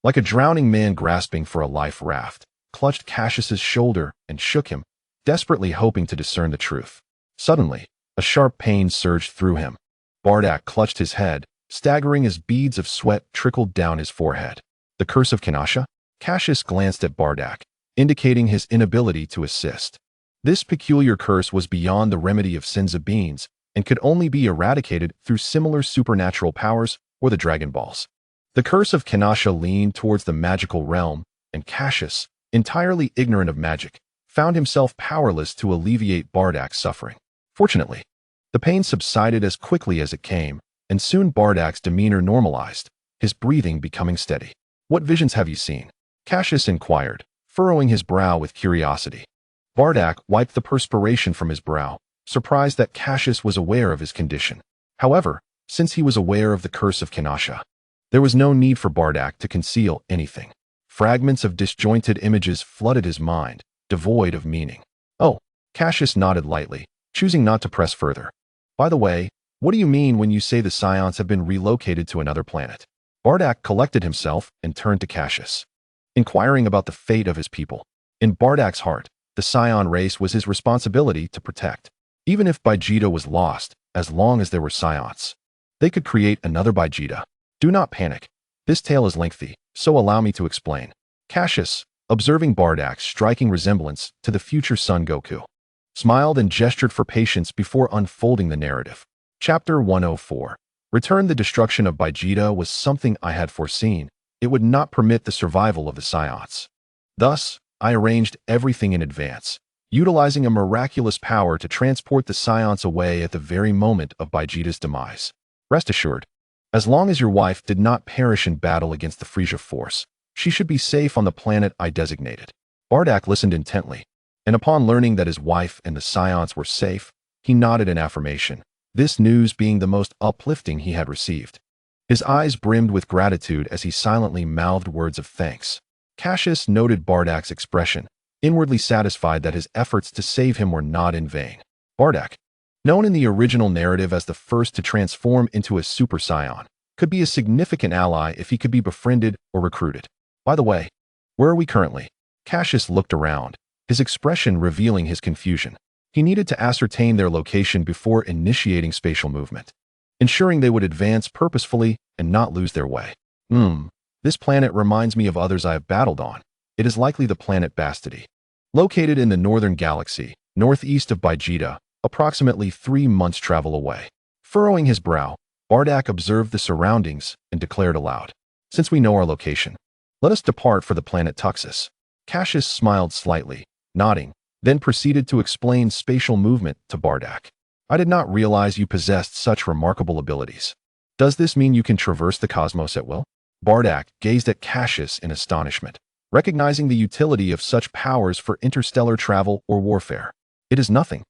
like a drowning man grasping for a life raft, clutched Cassius's shoulder and shook him, desperately hoping to discern the truth. Suddenly, a sharp pain surged through him. Bardock clutched his head, staggering as beads of sweat trickled down his forehead. The curse of Kanasha? Cassius glanced at Bardock, indicating his inability to assist. This peculiar curse was beyond the remedy of Senzu beans and could only be eradicated through similar supernatural powers or the Dragon Balls. The curse of Kanasha leaned towards the magical realm, and Cassius, entirely ignorant of magic, found himself powerless to alleviate Bardock's suffering. Fortunately, the pain subsided as quickly as it came, and soon Bardock's demeanor normalized, his breathing becoming steady. What visions have you seen? Cassius inquired, furrowing his brow with curiosity. Bardock wiped the perspiration from his brow, surprised that Cassius was aware of his condition. However, since he was aware of the curse of Kanasha, there was no need for Bardock to conceal anything. Fragments of disjointed images flooded his mind, devoid of meaning. Oh, Cassius nodded lightly, choosing not to press further. By the way, what do you mean when you say the Saiyans have been relocated to another planet? Bardock collected himself and turned to Cassius, inquiring about the fate of his people. In Bardock's heart, the Saiyan race was his responsibility to protect. Even if Vegeta was lost, as long as there were Saiyans, they could create another Vegeta. Do not panic. This tale is lengthy, so allow me to explain. Cassius, observing Bardock's striking resemblance to the future Son Goku, smiled and gestured for patience before unfolding the narrative. Chapter 104. Return. The destruction of Vegeta was something I had foreseen. It would not permit the survival of the Saiyans. Thus, I arranged everything in advance, utilizing a miraculous power to transport the Saiyans away at the very moment of Vegeta's demise. Rest assured, as long as your wife did not perish in battle against the Frieza force, she should be safe on the planet I designated. Bardock listened intently, and upon learning that his wife and the Saiyans were safe, he nodded in affirmation, this news being the most uplifting he had received. His eyes brimmed with gratitude as he silently mouthed words of thanks. Cassius noted Bardock's expression, inwardly satisfied that his efforts to save him were not in vain. Bardock, known in the original narrative as the first to transform into a Super Saiyan, could be a significant ally if he could be befriended or recruited. By the way, where are we currently? Cassius looked around, his expression revealing his confusion. He needed to ascertain their location before initiating spatial movement, ensuring they would advance purposefully and not lose their way. This planet reminds me of others I have battled on. It is likely the planet Vegeta, located in the northern galaxy, northeast of Vegeta, approximately 3 months' travel away. Furrowing his brow, Bardock observed the surroundings and declared aloud, since we know our location, let us depart for the planet Tuxus. Cassius smiled slightly, nodding, then proceeded to explain spatial movement to Bardock. I did not realize you possessed such remarkable abilities. Does this mean you can traverse the cosmos at will? Bardock gazed at Cassius in astonishment, recognizing the utility of such powers for interstellar travel or warfare. It is nothing.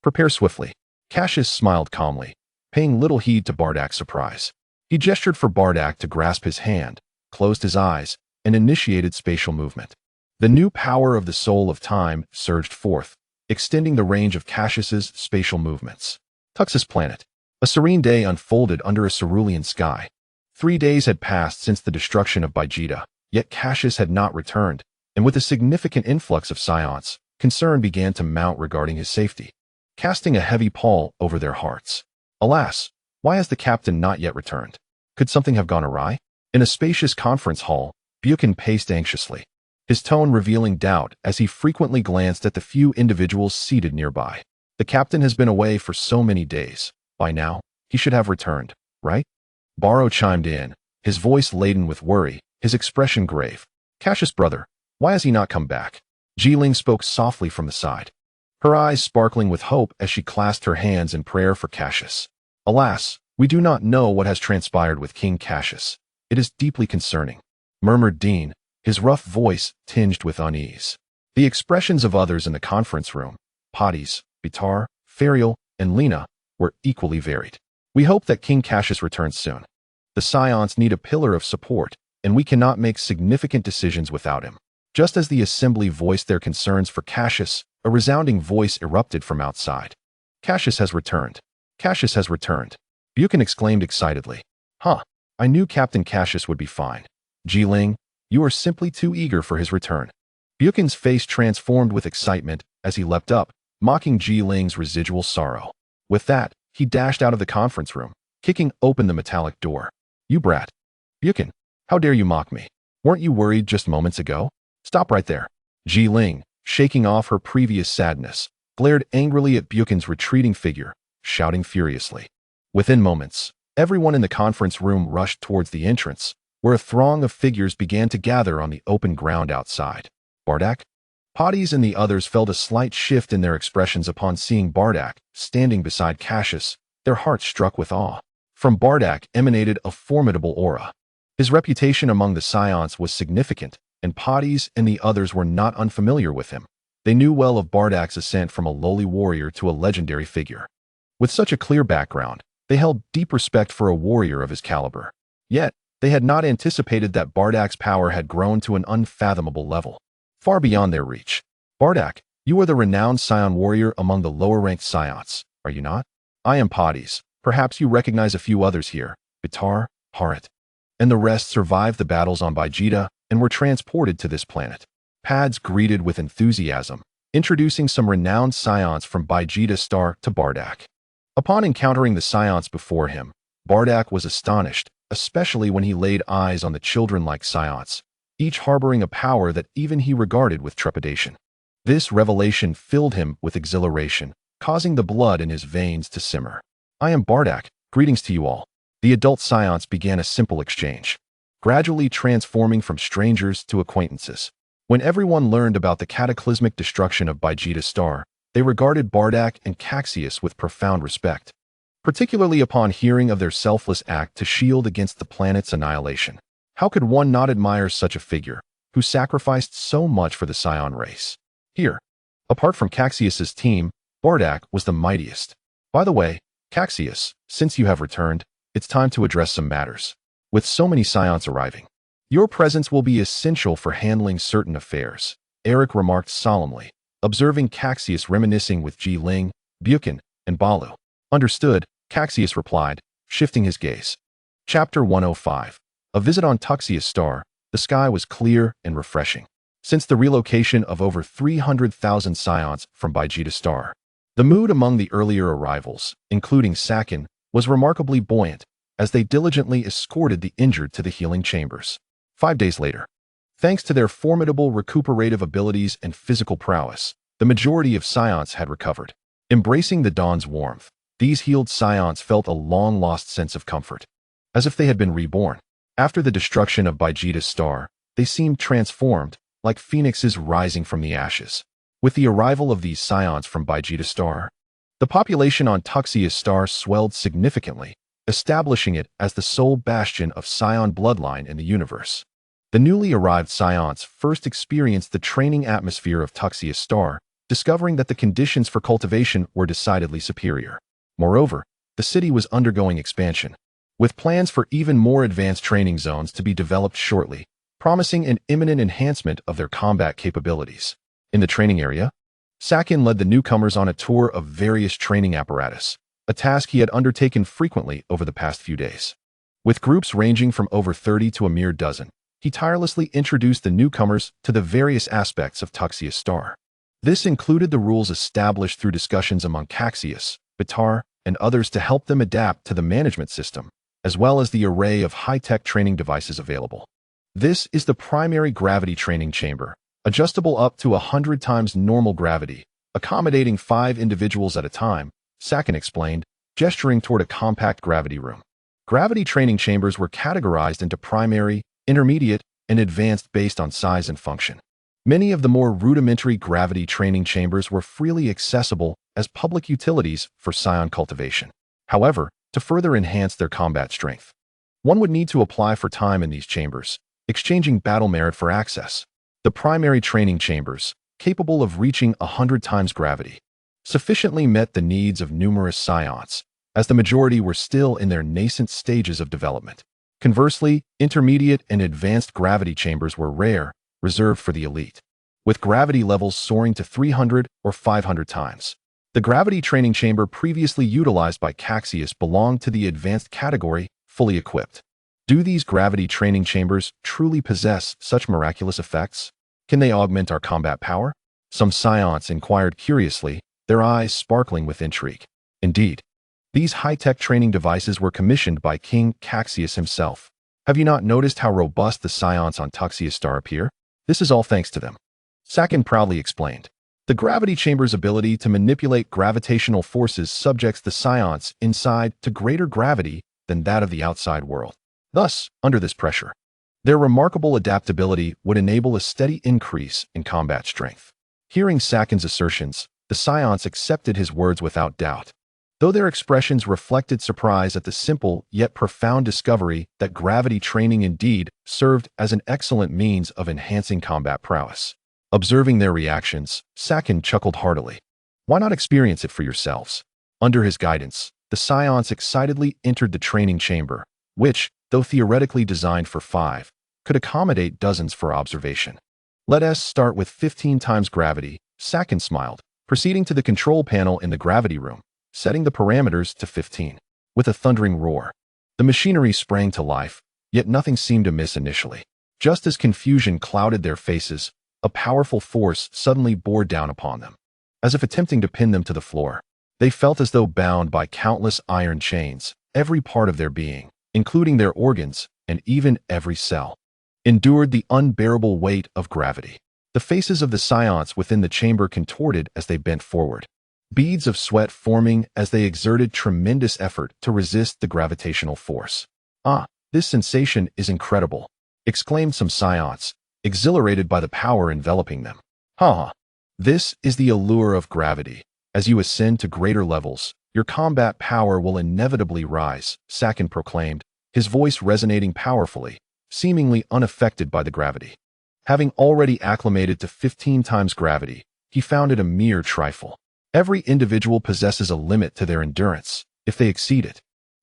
Prepare swiftly. Cassius smiled calmly, paying little heed to Bardock's surprise. He gestured for Bardock to grasp his hand, closed his eyes, and initiated spatial movement. The new power of the Soul of Time surged forth, extending the range of Cassius's spatial movements. Tuxus Planet. A serene day unfolded under a cerulean sky. 3 days had passed since the destruction of Vegeta, yet Cassius had not returned, and with a significant influx of Saiyans, concern began to mount regarding his safety, casting a heavy pall over their hearts. Alas, why has the captain not yet returned? Could something have gone awry? In a spacious conference hall, Buchan paced anxiously, his tone revealing doubt as he frequently glanced at the few individuals seated nearby. The captain has been away for so many days. By now, he should have returned, right? Barrow chimed in, his voice laden with worry, his expression grave. Cassius, brother, why has he not come back? Jiling spoke softly from the side, her eyes sparkling with hope as she clasped her hands in prayer for Cassius. Alas, we do not know what has transpired with King Cassius. It is deeply concerning. murmured Dean, his rough voice tinged with unease. The expressions of others in the conference room, Potties, Bitar, Ferial, and Lena, were equally varied. We hope that King Cassius returns soon. The Scions need a pillar of support, and we cannot make significant decisions without him. Just as the assembly voiced their concerns for Cassius, a resounding voice erupted from outside. Cassius has returned. Cassius has returned. Buchan exclaimed excitedly. Huh, I knew Captain Cassius would be fine. Ji-Ling, you are simply too eager for his return. Buchan's face transformed with excitement as he leapt up, mocking Ji-Ling's residual sorrow. With that, he dashed out of the conference room, kicking open the metallic door. You brat. Buchan, how dare you mock me? Weren't you worried just moments ago? Stop right there. Ji-Ling, shaking off her previous sadness, glared angrily at Buchan's retreating figure, shouting furiously. Within moments, everyone in the conference room rushed towards the entrance, where a throng of figures began to gather on the open ground outside. Bardak? Potties and the others felt a slight shift in their expressions upon seeing Bardak standing beside Cassius, their hearts struck with awe. From Bardak emanated a formidable aura. His reputation among the Scions was significant, and Potties and the others were not unfamiliar with him. They knew well of Bardak's ascent from a lowly warrior to a legendary figure. With such a clear background, they held deep respect for a warrior of his caliber. Yet, they had not anticipated that Bardak's power had grown to an unfathomable level, far beyond their reach. Bardak, you are the renowned Scion warrior among the lower-ranked Scions, are you not? I am Potties. Perhaps you recognize a few others here, Bitar, Harit. And the rest survived the battles on Vegeta and were transported to this planet. Pads greeted with enthusiasm, introducing some renowned Scions from Vegeta Star to Bardak. Upon encountering the Scions before him, Bardak was astonished, especially when he laid eyes on the children-like Scions, each harboring a power that even he regarded with trepidation. This revelation filled him with exhilaration, causing the blood in his veins to simmer. I am Bardak, greetings to you all. The adult Scions began a simple exchange, gradually transforming from strangers to acquaintances. When everyone learned about the cataclysmic destruction of Vegeta Star, they regarded Bardak and Cassius with profound respect, particularly upon hearing of their selfless act to shield against the planet's annihilation. How could one not admire such a figure, who sacrificed so much for the Scion race? Here, apart from Cassius's team, Bardak was the mightiest. By the way, Cassius, since you have returned, it's time to address some matters. With so many Scions arriving, your presence will be essential for handling certain affairs, Eric remarked solemnly, observing Cassius reminiscing with Ji-Ling, Buchan, and Balu. Understood, Cassius replied, shifting his gaze. Chapter 105. A visit on Tuxius Star. The sky was clear and refreshing. Since the relocation of over 300,000 Scions from Vegeta Star, the mood among the earlier arrivals, including Sakin, was remarkably buoyant, as they diligently escorted the injured to the healing chambers. 5 days later, thanks to their formidable recuperative abilities and physical prowess, the majority of Scions had recovered. Embracing the dawn's warmth, these healed Scions felt a long-lost sense of comfort, as if they had been reborn. After the destruction of Vegeta Star, they seemed transformed, like phoenixes rising from the ashes. With the arrival of these Scions from Vegeta Star, the population on Tuxius Star swelled significantly, establishing it as the sole bastion of Scion bloodline in the universe. The newly arrived Scions first experienced the training atmosphere of Tuxius Star, discovering that the conditions for cultivation were decidedly superior. Moreover, the city was undergoing expansion, with plans for even more advanced training zones to be developed shortly, promising an imminent enhancement of their combat capabilities. In the training area, Sakin led the newcomers on a tour of various training apparatus, a task he had undertaken frequently over the past few days. With groups ranging from over 30 to a mere dozen, he tirelessly introduced the newcomers to the various aspects of Tuxius Star. This included the rules established through discussions among Cassius, Bitar, and others to help them adapt to the management system, as well as the array of high-tech training devices available. This is the primary gravity training chamber, adjustable up to 100 times normal gravity, accommodating 5 individuals at a time, Sakin explained, gesturing toward a compact gravity room. Gravity training chambers were categorized into primary, intermediate, and advanced based on size and function. Many of the more rudimentary gravity training chambers were freely accessible as public utilities for Scion cultivation. However, to further enhance their combat strength, one would need to apply for time in these chambers, exchanging battle merit for access. The primary training chambers, capable of reaching 100 times gravity, sufficiently met the needs of numerous Saiyans, as the majority were still in their nascent stages of development. Conversely, intermediate and advanced gravity chambers were rare, reserved for the elite, with gravity levels soaring to 300 or 500 times. The gravity training chamber previously utilized by Cassius belonged to the advanced category, fully equipped. Do these gravity training chambers truly possess such miraculous effects? Can they augment our combat power? Some Saiyans inquired curiously, their eyes sparkling with intrigue. Indeed, these high-tech training devices were commissioned by King Cassius himself. Have you not noticed how robust the Saiyans on Tuxia's star appear? This is all thanks to them. Saiyan proudly explained. The gravity chamber's ability to manipulate gravitational forces subjects the Saiyans inside to greater gravity than that of the outside world. Thus, under this pressure, their remarkable adaptability would enable a steady increase in combat strength. Hearing Saiyan's assertions, the Saiyans accepted his words without doubt, though their expressions reflected surprise at the simple yet profound discovery that gravity training indeed served as an excellent means of enhancing combat prowess. Observing their reactions, Saiyan chuckled heartily. Why not experience it for yourselves? Under his guidance, the Saiyans excitedly entered the training chamber, which, though theoretically designed for 5, could accommodate dozens for observation. Let us start with 15 times gravity, Saiyan smiled, proceeding to the control panel in the gravity room, setting the parameters to 15. With a thundering roar, the machinery sprang to life, yet nothing seemed amiss initially. Just as confusion clouded their faces, a powerful force suddenly bore down upon them. As if attempting to pin them to the floor, they felt as though bound by countless iron chains. Every part of their being, including their organs, and even every cell, endured the unbearable weight of gravity. The faces of the Saiyans within the chamber contorted as they bent forward, beads of sweat forming as they exerted tremendous effort to resist the gravitational force. "Ah, this sensation is incredible," exclaimed some Saiyans, exhilarated by the power enveloping them. "Ha! This is the allure of gravity. As you ascend to greater levels, your combat power will inevitably rise," Saiyan proclaimed, his voice resonating powerfully, seemingly unaffected by the gravity. Having already acclimated to 15 times gravity, he found it a mere trifle. Every individual possesses a limit to their endurance. If they exceed it,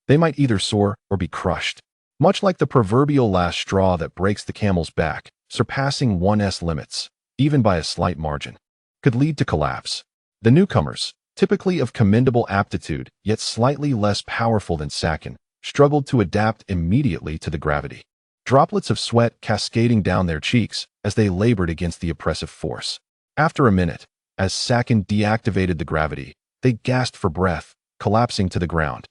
they might either soar or be crushed. Much like the proverbial last straw that breaks the camel's back, surpassing one's limits, even by a slight margin, could lead to collapse. The newcomers, typically of commendable aptitude, yet slightly less powerful than Saiyan, struggled to adapt immediately to the gravity. Droplets of sweat cascading down their cheeks as they labored against the oppressive force. After a minute, as Saiyan deactivated the gravity, they gasped for breath, collapsing to the ground,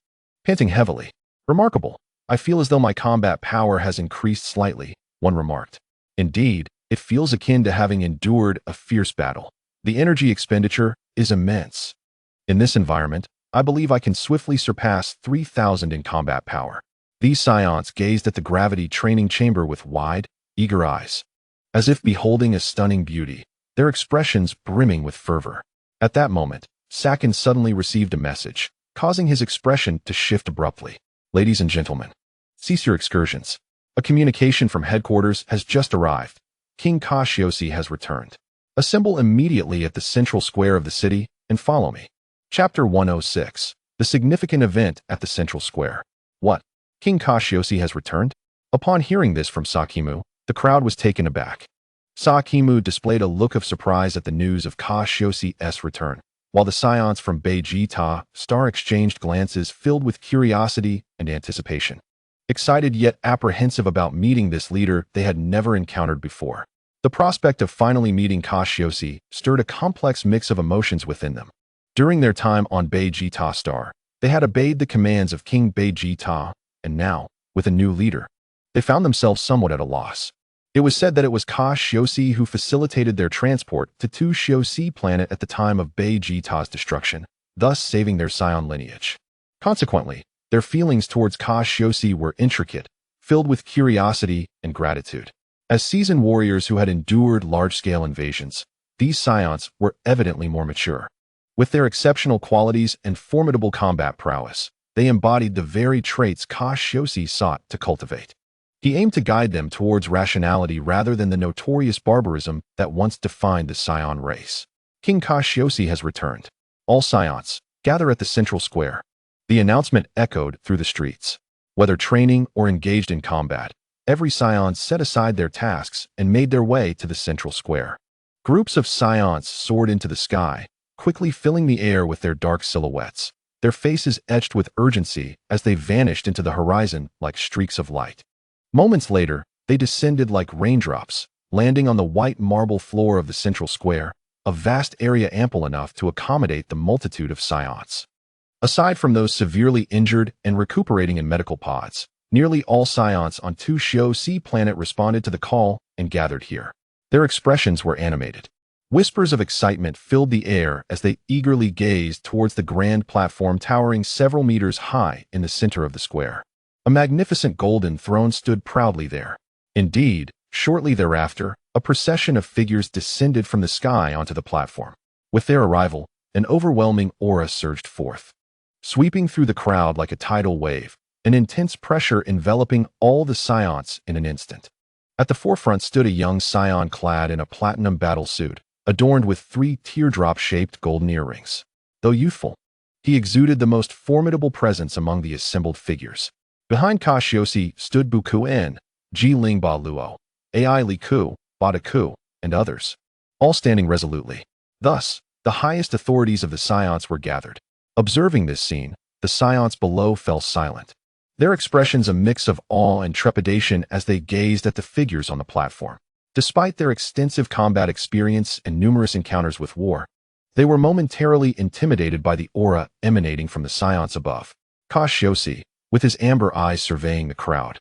panting heavily. "Remarkable. I feel as though my combat power has increased slightly," one remarked. "Indeed, it feels akin to having endured a fierce battle. The energy expenditure is immense. In this environment, I believe I can swiftly surpass 3,000 in combat power." These Saiyans gazed at the gravity training chamber with wide, eager eyes, as if beholding a stunning beauty, their expressions brimming with fervor. At that moment, Saiyan suddenly received a message, causing his expression to shift abruptly. "Ladies and gentlemen, cease your excursions. A communication from headquarters has just arrived. King Cassius has returned. Assemble immediately at the central square of the city and follow me." Chapter 106. The significant event at the central square. What? King Cassius has returned? Upon hearing this from Sakimu, the crowd was taken aback. Sakimu displayed a look of surprise at the news of Cassius's return, while the Saiyans from Vegeta Star exchanged glances filled with curiosity and anticipation. Excited yet apprehensive about meeting this leader they had never encountered before. The prospect of finally meeting Cassius stirred a complex mix of emotions within them. During their time on Vegeta Star, they had obeyed the commands of King Vegeta, and now, with a new leader, they found themselves somewhat at a loss. It was said that it was Cassius who facilitated their transport to Tuxiu planet at the time of Vegeta's destruction, thus saving their Saiyan lineage. Consequently, their feelings towards Cassius were intricate, filled with curiosity and gratitude. As seasoned warriors who had endured large-scale invasions, these Saiyans were evidently more mature. With their exceptional qualities and formidable combat prowess, they embodied the very traits Cassius sought to cultivate. He aimed to guide them towards rationality rather than the notorious barbarism that once defined the Saiyan race. King Cassius has returned. All Saiyans, gather at the central square. The announcement echoed through the streets. Whether training or engaged in combat, every Saiyan set aside their tasks and made their way to the central square. Groups of Saiyans soared into the sky, quickly filling the air with their dark silhouettes, their faces etched with urgency as they vanished into the horizon like streaks of light. Moments later, they descended like raindrops, landing on the white marble floor of the central square, a vast area ample enough to accommodate the multitude of Saiyans. Aside from those severely injured and recuperating in medical pods, nearly all Saiyans on Two-Shio-Si planet responded to the call and gathered here. Their expressions were animated. Whispers of excitement filled the air as they eagerly gazed towards the grand platform towering several meters high in the center of the square. A magnificent golden throne stood proudly there. Indeed, shortly thereafter, a procession of figures descended from the sky onto the platform. With their arrival, an overwhelming aura surged forth. Sweeping through the crowd like a tidal wave, an intense pressure enveloping all the Saiyans in an instant. At the forefront stood a young Saiyan clad in a platinum battle suit, adorned with 3 teardrop-shaped golden earrings. Though youthful, he exuded the most formidable presence among the assembled figures. Behind Cassius stood Buku En, Ji Lingba Luo, Ai Li Ku, Bada Ku, and others, all standing resolutely. Thus, the highest authorities of the Saiyans were gathered. Observing this scene, the Saiyans below fell silent, their expressions a mix of awe and trepidation as they gazed at the figures on the platform. Despite their extensive combat experience and numerous encounters with war, they were momentarily intimidated by the aura emanating from the Saiyans above. Cassius, with his amber eyes surveying the crowd,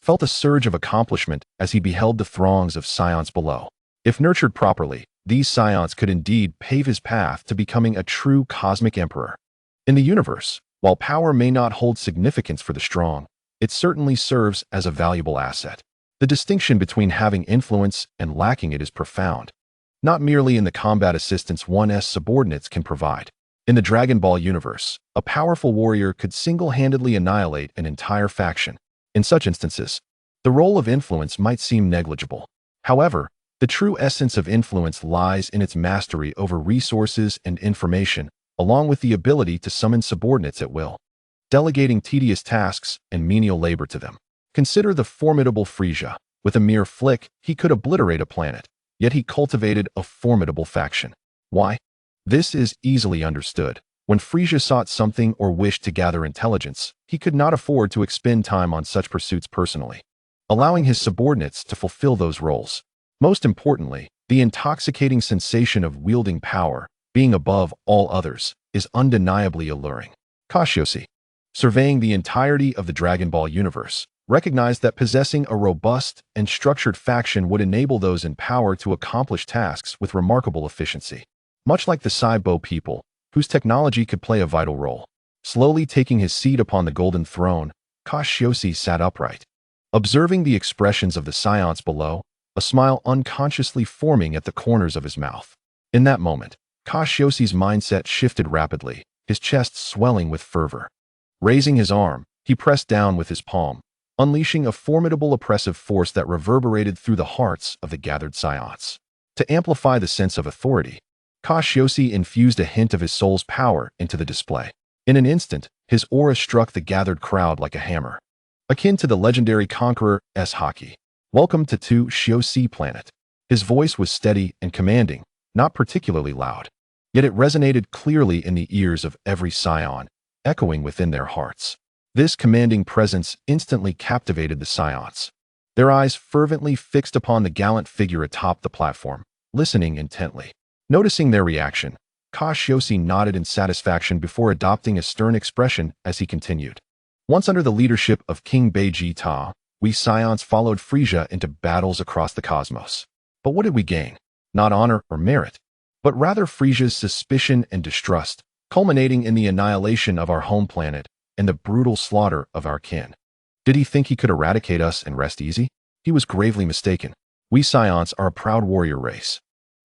felt a surge of accomplishment as he beheld the throngs of Saiyans below. If nurtured properly, these Saiyans could indeed pave his path to becoming a true cosmic emperor. In the universe, while power may not hold significance for the strong, it certainly serves as a valuable asset. The distinction between having influence and lacking it is profound, not merely in the combat assistance one's subordinates can provide. In the Dragon Ball universe, a powerful warrior could single-handedly annihilate an entire faction. In such instances, the role of influence might seem negligible. However, the true essence of influence lies in its mastery over resources and information, along with the ability to summon subordinates at will, delegating tedious tasks and menial labor to them. Consider the formidable Frieza. With a mere flick, he could obliterate a planet, yet he cultivated a formidable faction. Why? This is easily understood. When Frieza sought something or wished to gather intelligence, he could not afford to expend time on such pursuits personally, allowing his subordinates to fulfill those roles. Most importantly, the intoxicating sensation of wielding power, being above all others, is undeniably alluring. Cassius, surveying the entirety of the Dragon Ball universe, recognized that possessing a robust and structured faction would enable those in power to accomplish tasks with remarkable efficiency. Much like the Saibo people, whose technology could play a vital role. Slowly taking his seat upon the golden throne, Cassius sat upright. Observing the expressions of the Saiyans below, a smile unconsciously forming at the corners of his mouth. In that moment, Cassius's mindset shifted rapidly, his chest swelling with fervor. Raising his arm, he pressed down with his palm, unleashing a formidable oppressive force that reverberated through the hearts of the gathered Saiyans. To amplify the sense of authority, Cassius infused a hint of his soul's power into the display. In an instant, his aura struck the gathered crowd like a hammer, akin to the legendary conqueror's haki. Welcome to Two-Shio-Si planet. His voice was steady and commanding, not particularly loud, yet it resonated clearly in the ears of every Saiyan, echoing within their hearts. This commanding presence instantly captivated the Saiyans, their eyes fervently fixed upon the gallant figure atop the platform, listening intently. Noticing their reaction, Cassius nodded in satisfaction before adopting a stern expression as he continued. Once under the leadership of King Vegeta, we Saiyans followed Frieza into battles across the cosmos. But what did we gain? Not honor or merit, but rather Frieza's suspicion and distrust, culminating in the annihilation of our home planet and the brutal slaughter of our kin. Did he think he could eradicate us and rest easy? He was gravely mistaken. We Saiyans are a proud warrior race,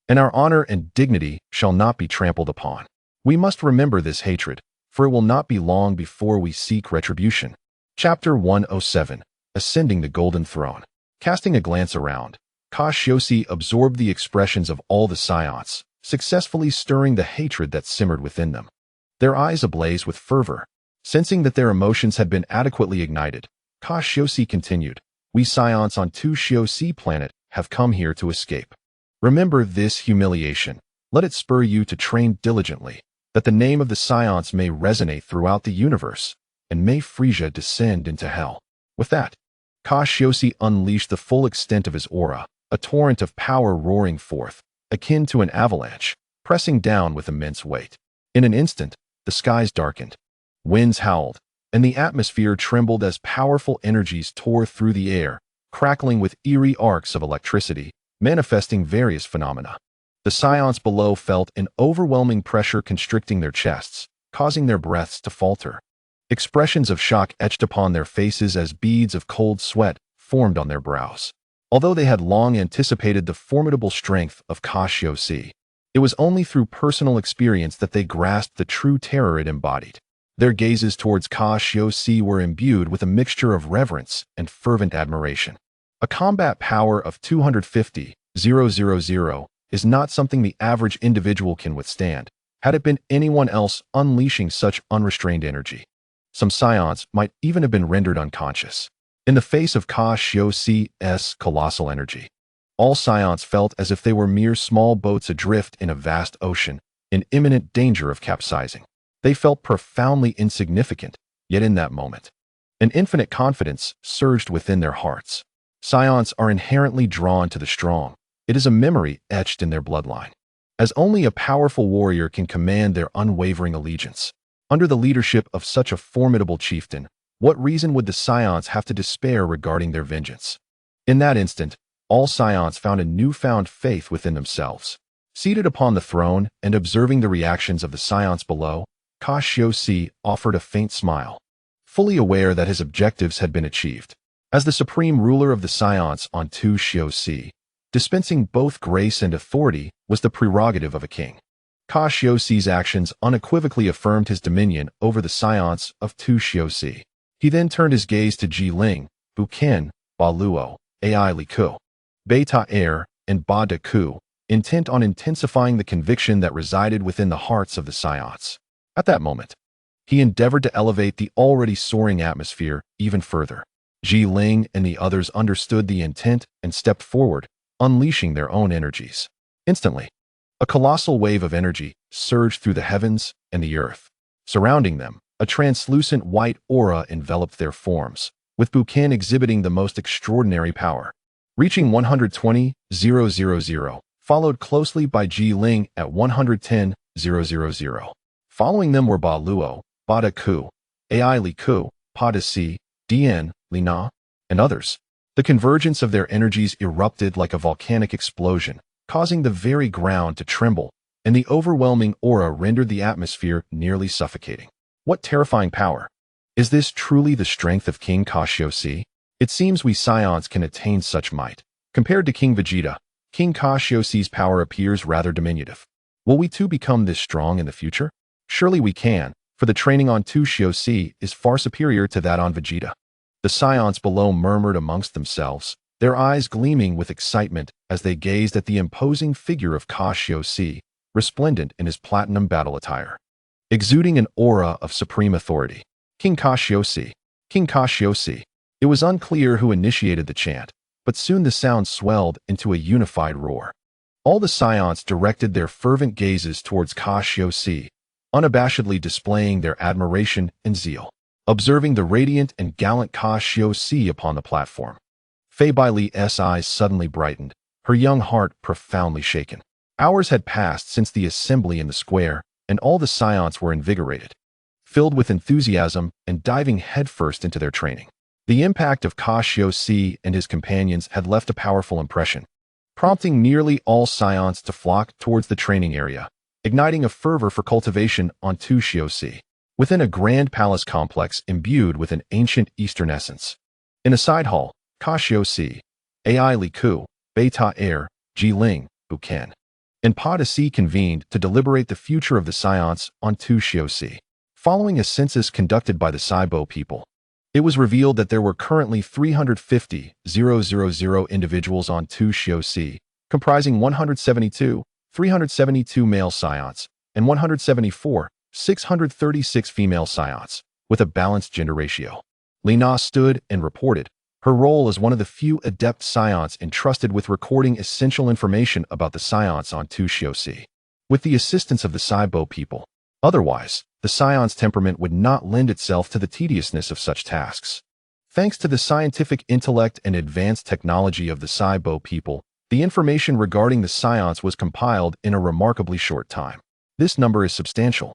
and our honor and dignity shall not be trampled upon. We must remember this hatred, for it will not be long before we seek retribution. Chapter 107. ascending the golden throne. Casting a glance around, Cassius absorbed the expressions of all the Saiyans, successfully stirring the hatred that simmered within them. Their eyes ablaze with fervor. Sensing that their emotions had been adequately ignited, Cassius continued, "We Saiyans on Shiosi planet have come here to escape. Remember this humiliation. Let it spur you to train diligently, that the name of the Saiyans may resonate throughout the universe, and may Frieza descend into hell." With that, Cassius unleashed the full extent of his aura, a torrent of power roaring forth, akin to an avalanche, pressing down with immense weight. In an instant, the skies darkened. Winds howled, and the atmosphere trembled as powerful energies tore through the air, crackling with eerie arcs of electricity, manifesting various phenomena. The Saiyans below felt an overwhelming pressure constricting their chests, causing their breaths to falter. Expressions of shock etched upon their faces as beads of cold sweat formed on their brows. Although they had long anticipated the formidable strength of Cassius, it was only through personal experience that they grasped the true terror it embodied. Their gazes towards Cassius were imbued with a mixture of reverence and fervent admiration. A combat power of 250,000 is not something the average individual can withstand, had it been anyone else unleashing such unrestrained energy. Some Saiyans might even have been rendered unconscious. In the face of Cassius's colossal energy, all Saiyans felt as if they were mere small boats adrift in a vast ocean, in imminent danger of capsizing. They felt profoundly insignificant, yet in that moment, an infinite confidence surged within their hearts. Saiyans are inherently drawn to the strong. It is a memory etched in their bloodline, as only a powerful warrior can command their unwavering allegiance. Under the leadership of such a formidable chieftain, what reason would the Saiyans have to despair regarding their vengeance? In that instant, all Saiyans found a newfound faith within themselves. Seated upon the throne and observing the reactions of the Saiyans below, Cassius offered a faint smile, fully aware that his objectives had been achieved. As the supreme ruler of the Saiyans on Shiosi, dispensing both grace and authority was the prerogative of a king. Cassius's actions unequivocally affirmed his dominion over the Saiyans of Shiosi. He then turned his gaze to Jiling, Buken, Ba Luo, Ai Liku, Beta Air, and Ba De Ku, intent on intensifying the conviction that resided within the hearts of the Saiyans. At that moment, he endeavored to elevate the already soaring atmosphere even further. Jiling and the others understood the intent and stepped forward, unleashing their own energies. Instantly, a colossal wave of energy surged through the heavens and the earth. Surrounding them, a translucent white aura enveloped their forms, with Buken exhibiting the most extraordinary power. Reaching 120,000, followed closely by Jiling at 110,000. Following them were Ba Luo, Ba De Ku, Ai Liku, Pa De Si, Dien, Lina, and others. The convergence of their energies erupted like a volcanic explosion, causing the very ground to tremble, and the overwhelming aura rendered the atmosphere nearly suffocating. What terrifying power! Is this truly the strength of King Cassius? It seems we Saiyans can attain such might. Compared to King Vegeta, King Cassius's power appears rather diminutive. Will we too become this strong in the future? Surely we can, for the training on Shiosi is far superior to that on Vegeta. The Saiyans below murmured amongst themselves, their eyes gleaming with excitement as they gazed at the imposing figure of Cassius, resplendent in his platinum battle attire, exuding an aura of supreme authority. King Cassius, King Cassius. It was unclear who initiated the chant, but soon the sound swelled into a unified roar. All the Saiyans directed their fervent gazes towards Cassius, unabashedly displaying their admiration and zeal. Observing the radiant and gallant Cassius upon the platform, Fei Li's eyes suddenly brightened, her young heart profoundly shaken. Hours had passed since the assembly in the square, and all the Saiyans were invigorated, filled with enthusiasm and diving headfirst into their training. The impact of Cassius and his companions had left a powerful impression, prompting nearly all Saiyans to flock towards the training area, igniting a fervor for cultivation on Shiosi. Within a grand palace complex imbued with an ancient Eastern essence. In a side hall, Cassius, Ai Liku, Beta Air, Jiling, Buken, and Pa De Si convened to deliberate the future of the Saiyans on Shiosi. Following a census conducted by the Saibo people, It was revealed that there were currently 350,000 individuals on 2-Shio-C, comprising 372 male Saiyans, and 636 female Saiyans, with a balanced gender ratio. Lina stood and reported her role as one of the few adept Saiyans entrusted with recording essential information about the Saiyans on 2-Shio-C, with the assistance of the Saibo people. Otherwise, the Saiyans' temperament would not lend itself to the tediousness of such tasks. Thanks to the scientific intellect and advanced technology of the Saibo people, the information regarding the Saiyans was compiled in a remarkably short time. This number is substantial,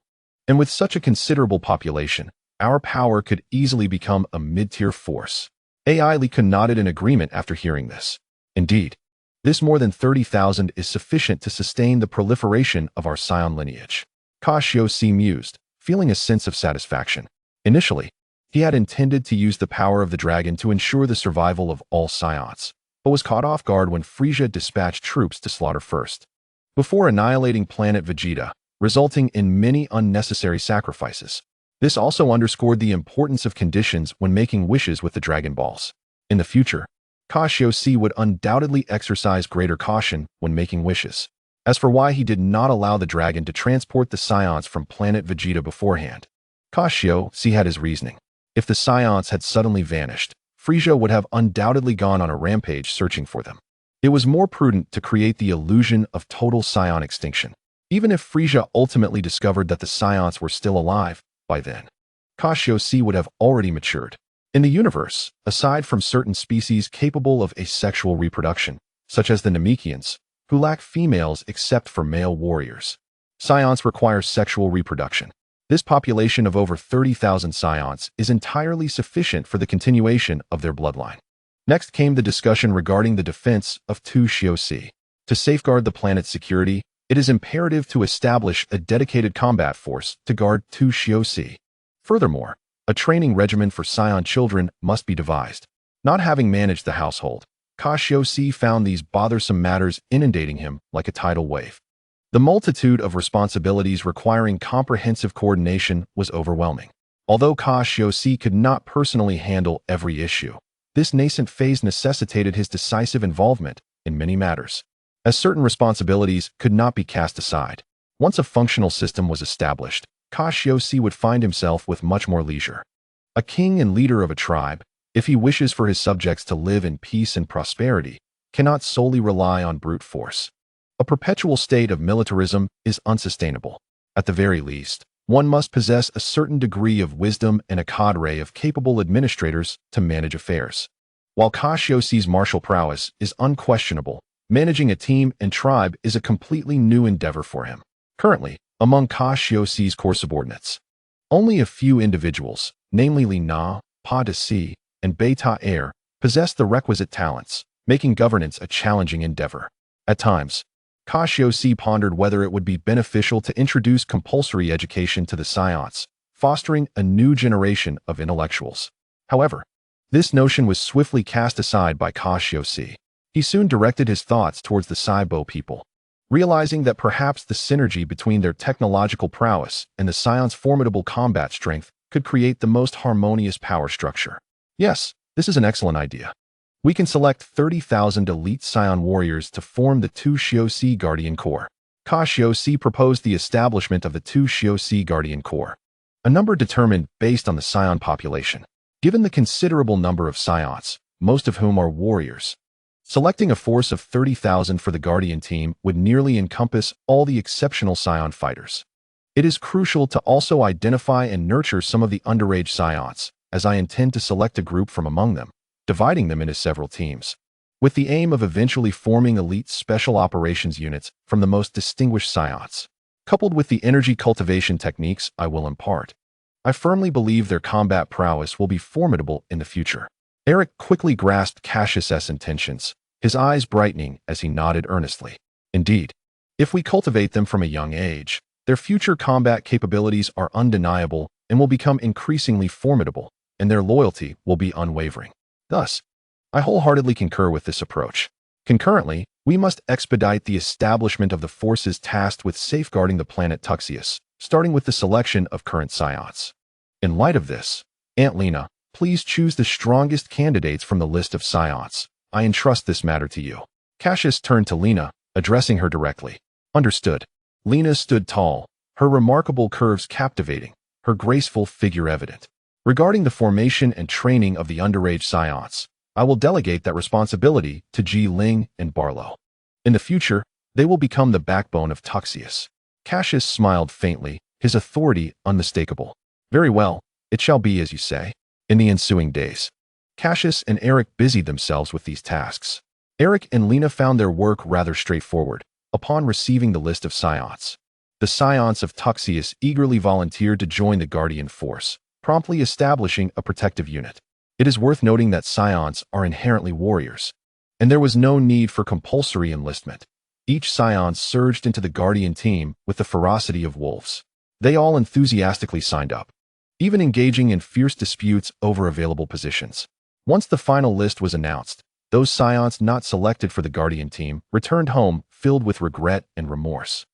and with such a considerable population, our power could easily become a mid-tier force. AI Lee nodded in agreement after hearing this. Indeed, this more than 30,000 is sufficient to sustain the proliferation of our Saiyan lineage. Cassius mused, feeling a sense of satisfaction. Initially, he had intended to use the power of the dragon to ensure the survival of all Saiyans, but was caught off guard when Frieza dispatched troops to slaughter first, before annihilating Planet Vegeta, resulting in many unnecessary sacrifices. This also underscored the importance of conditions when making wishes with the Dragon Balls. In the future, Cassius would undoubtedly exercise greater caution when making wishes. As for why he did not allow the dragon to transport the Saiyans from Planet Vegeta beforehand, Cassius had his reasoning. If the Saiyans had suddenly vanished, Frieza would have undoubtedly gone on a rampage searching for them. It was more prudent to create the illusion of total Saiyan extinction. Even if Frieza ultimately discovered that the Saiyans were still alive, by then, Cassius would have already matured. In the universe, aside from certain species capable of asexual reproduction, such as the Namekians, who lack females except for male warriors, Saiyans require sexual reproduction. This population of over 30,000 Saiyans is entirely sufficient for the continuation of their bloodline. Next came the discussion regarding the defense of 2-Shio-C. To safeguard the planet's security, it is imperative to establish a dedicated combat force to guard 2-Shio-C. Furthermore, a training regimen for Saiyan children must be devised. Not having managed the household, Cassius found these bothersome matters inundating him like a tidal wave. The multitude of responsibilities requiring comprehensive coordination was overwhelming. Although Cassius could not personally handle every issue, this nascent phase necessitated his decisive involvement in many matters, as certain responsibilities could not be cast aside. Once a functional system was established, Cassius would find himself with much more leisure. A king and leader of a tribe, if he wishes for his subjects to live in peace and prosperity, cannot solely rely on brute force. A perpetual state of militarism is unsustainable. At the very least, one must possess a certain degree of wisdom and a cadre of capable administrators to manage affairs. While Cassius's martial prowess is unquestionable, managing a team and tribe is a completely new endeavor for him. Currently, among Cassius's core subordinates, only a few individuals, namely Lina, Pa de Si, and Beta Air, possess the requisite talents, making governance a challenging endeavor. At times, Cassius pondered whether it would be beneficial to introduce compulsory education to the Saiyans, fostering a new generation of intellectuals. However, this notion was swiftly cast aside by Cassius. He soon directed his thoughts towards the Saibo people, realizing that perhaps the synergy between their technological prowess and the Saiyans' formidable combat strength could create the most harmonious power structure. Yes, this is an excellent idea. We can select 30,000 elite Saiyan warriors to form the 2-Shio-C Guardian Corps. Cassius proposed the establishment of the 2-Shio-C Guardian Corps, a number determined based on the Saiyan population. Given the considerable number of Saiyans, most of whom are warriors, selecting a force of 30,000 for the Guardian team would nearly encompass all the exceptional Saiyan fighters. It is crucial to also identify and nurture some of the underage Saiyans, as I intend to select a group from among them, dividing them into several teams, with the aim of eventually forming elite special operations units from the most distinguished Saiyans. Coupled with the energy cultivation techniques I will impart, I firmly believe their combat prowess will be formidable in the future. Eric quickly grasped Cassius's intentions, his eyes brightening as he nodded earnestly. Indeed, if we cultivate them from a young age, their future combat capabilities are undeniable and will become increasingly formidable, and their loyalty will be unwavering. Thus, I wholeheartedly concur with this approach. Concurrently, we must expedite the establishment of the forces tasked with safeguarding the planet Tuxius, starting with the selection of current Saiyans. In light of this, Aunt Lena, Please choose the strongest candidates from the list of Scions. I entrust this matter to you. Cassius turned to Lena, addressing her directly. Understood. Lena stood tall, her remarkable curves captivating, her graceful figure evident. Regarding the formation and training of the underage Scions, I will delegate that responsibility to Ji Ling and Barlow. In the future, they will become the backbone of Tuxius. Cassius smiled faintly, his authority unmistakable. Very well, it shall be as you say. In the ensuing days, Cassius and Eric busied themselves with these tasks. Eric and Lena found their work rather straightforward. Upon receiving the list of Scions, the Scions of Tuxius eagerly volunteered to join the Guardian Force, promptly establishing a protective unit. It is worth noting that Scions are inherently warriors, and there was no need for compulsory enlistment. Each Scion surged into the Guardian team with the ferocity of wolves. They all enthusiastically signed up, even engaging in fierce disputes over available positions. Once the final list was announced, those Scions not selected for the Guardian team returned home filled with regret and remorse,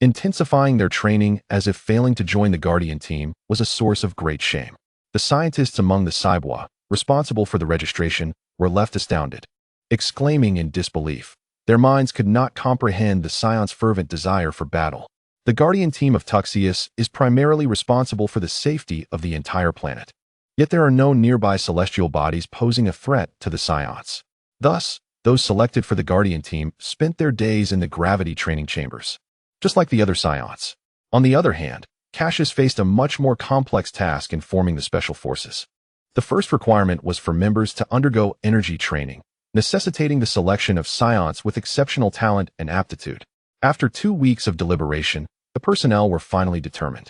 intensifying their training as if failing to join the Guardian team was a source of great shame. The scientists among the Cybois, responsible for the registration, were left astounded, exclaiming in disbelief. Their minds could not comprehend the Scion's fervent desire for battle. The Guardian team of Tuxius is primarily responsible for the safety of the entire planet. Yet there are no nearby celestial bodies posing a threat to the Scions. Thus, those selected for the Guardian team spent their days in the gravity training chambers, just like the other Scions. On the other hand, Cassius faced a much more complex task in forming the Special Forces. The first requirement was for members to undergo energy training, necessitating the selection of Scions with exceptional talent and aptitude. After 2 weeks of deliberation, the personnel were finally determined.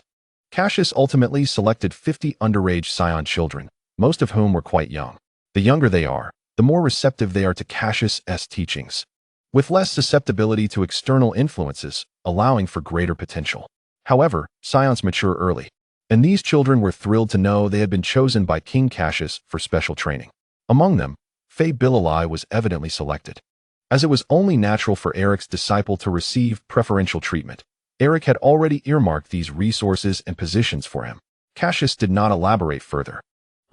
Cassius ultimately selected 50 underage Scion children, most of whom were quite young. The younger they are, the more receptive they are to Cassius's teachings, with less susceptibility to external influences, allowing for greater potential. However, Scions mature early, and these children were thrilled to know they had been chosen by King Cassius for special training. Among them, Faye Bilali was evidently selected. As it was only natural for Eric's disciple to receive preferential treatment, Eric had already earmarked these resources and positions for him. Cassius did not elaborate further,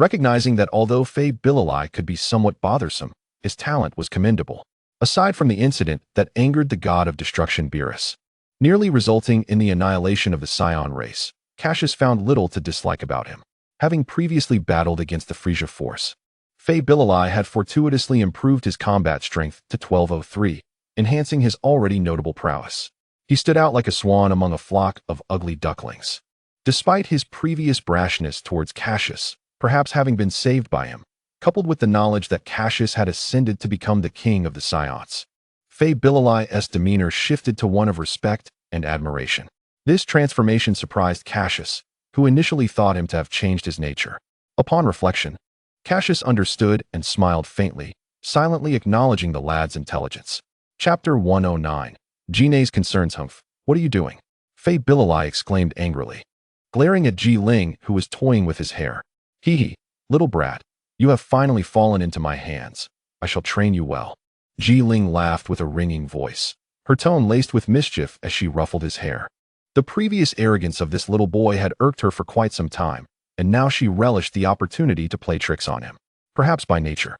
recognizing that although Faye Bilali could be somewhat bothersome, his talent was commendable. Aside from the incident that angered the god of destruction Beerus, nearly resulting in the annihilation of the Scion race, Cassius found little to dislike about him. Having previously battled against the Frieza force, Faye Bilali had fortuitously improved his combat strength to 1203, enhancing his already notable prowess. He stood out like a swan among a flock of ugly ducklings. Despite his previous brashness towards Cassius, perhaps having been saved by him, coupled with the knowledge that Cassius had ascended to become the king of the Scions, Faye Bilali's demeanor shifted to one of respect and admiration. This transformation surprised Cassius, who initially thought him to have changed his nature. Upon reflection, Cassius understood and smiled faintly, silently acknowledging the lad's intelligence. Chapter 109. Jine's concerns. Humph, what are you doing? Faye Bilali exclaimed angrily, glaring at Ji Ling, who was toying with his hair. Hee, little brat, you have finally fallen into my hands. I shall train you well. Ji Ling laughed with a ringing voice, her tone laced with mischief as she ruffled his hair. The previous arrogance of this little boy had irked her for quite some time, and now she relished the opportunity to play tricks on him. Perhaps by nature,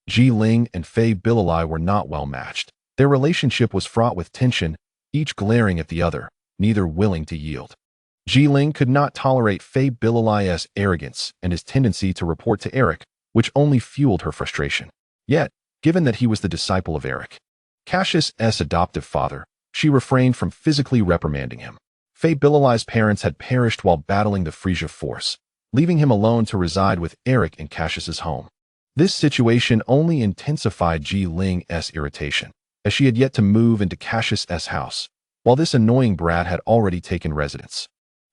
Ji Ling and Faye Bilali were not well matched. Their relationship was fraught with tension, each glaring at the other, neither willing to yield. Ji Ling could not tolerate Faye Bilali's arrogance and his tendency to report to Eric, which only fueled her frustration. Yet, given that he was the disciple of Eric, Cassius's adoptive father, she refrained from physically reprimanding him. Faye Bilali's parents had perished while battling the Frieza force, leaving him alone to reside with Eric in Cassius's home. This situation only intensified Ji Ling's irritation, as she had yet to move into Cassius's house, while this annoying brat had already taken residence.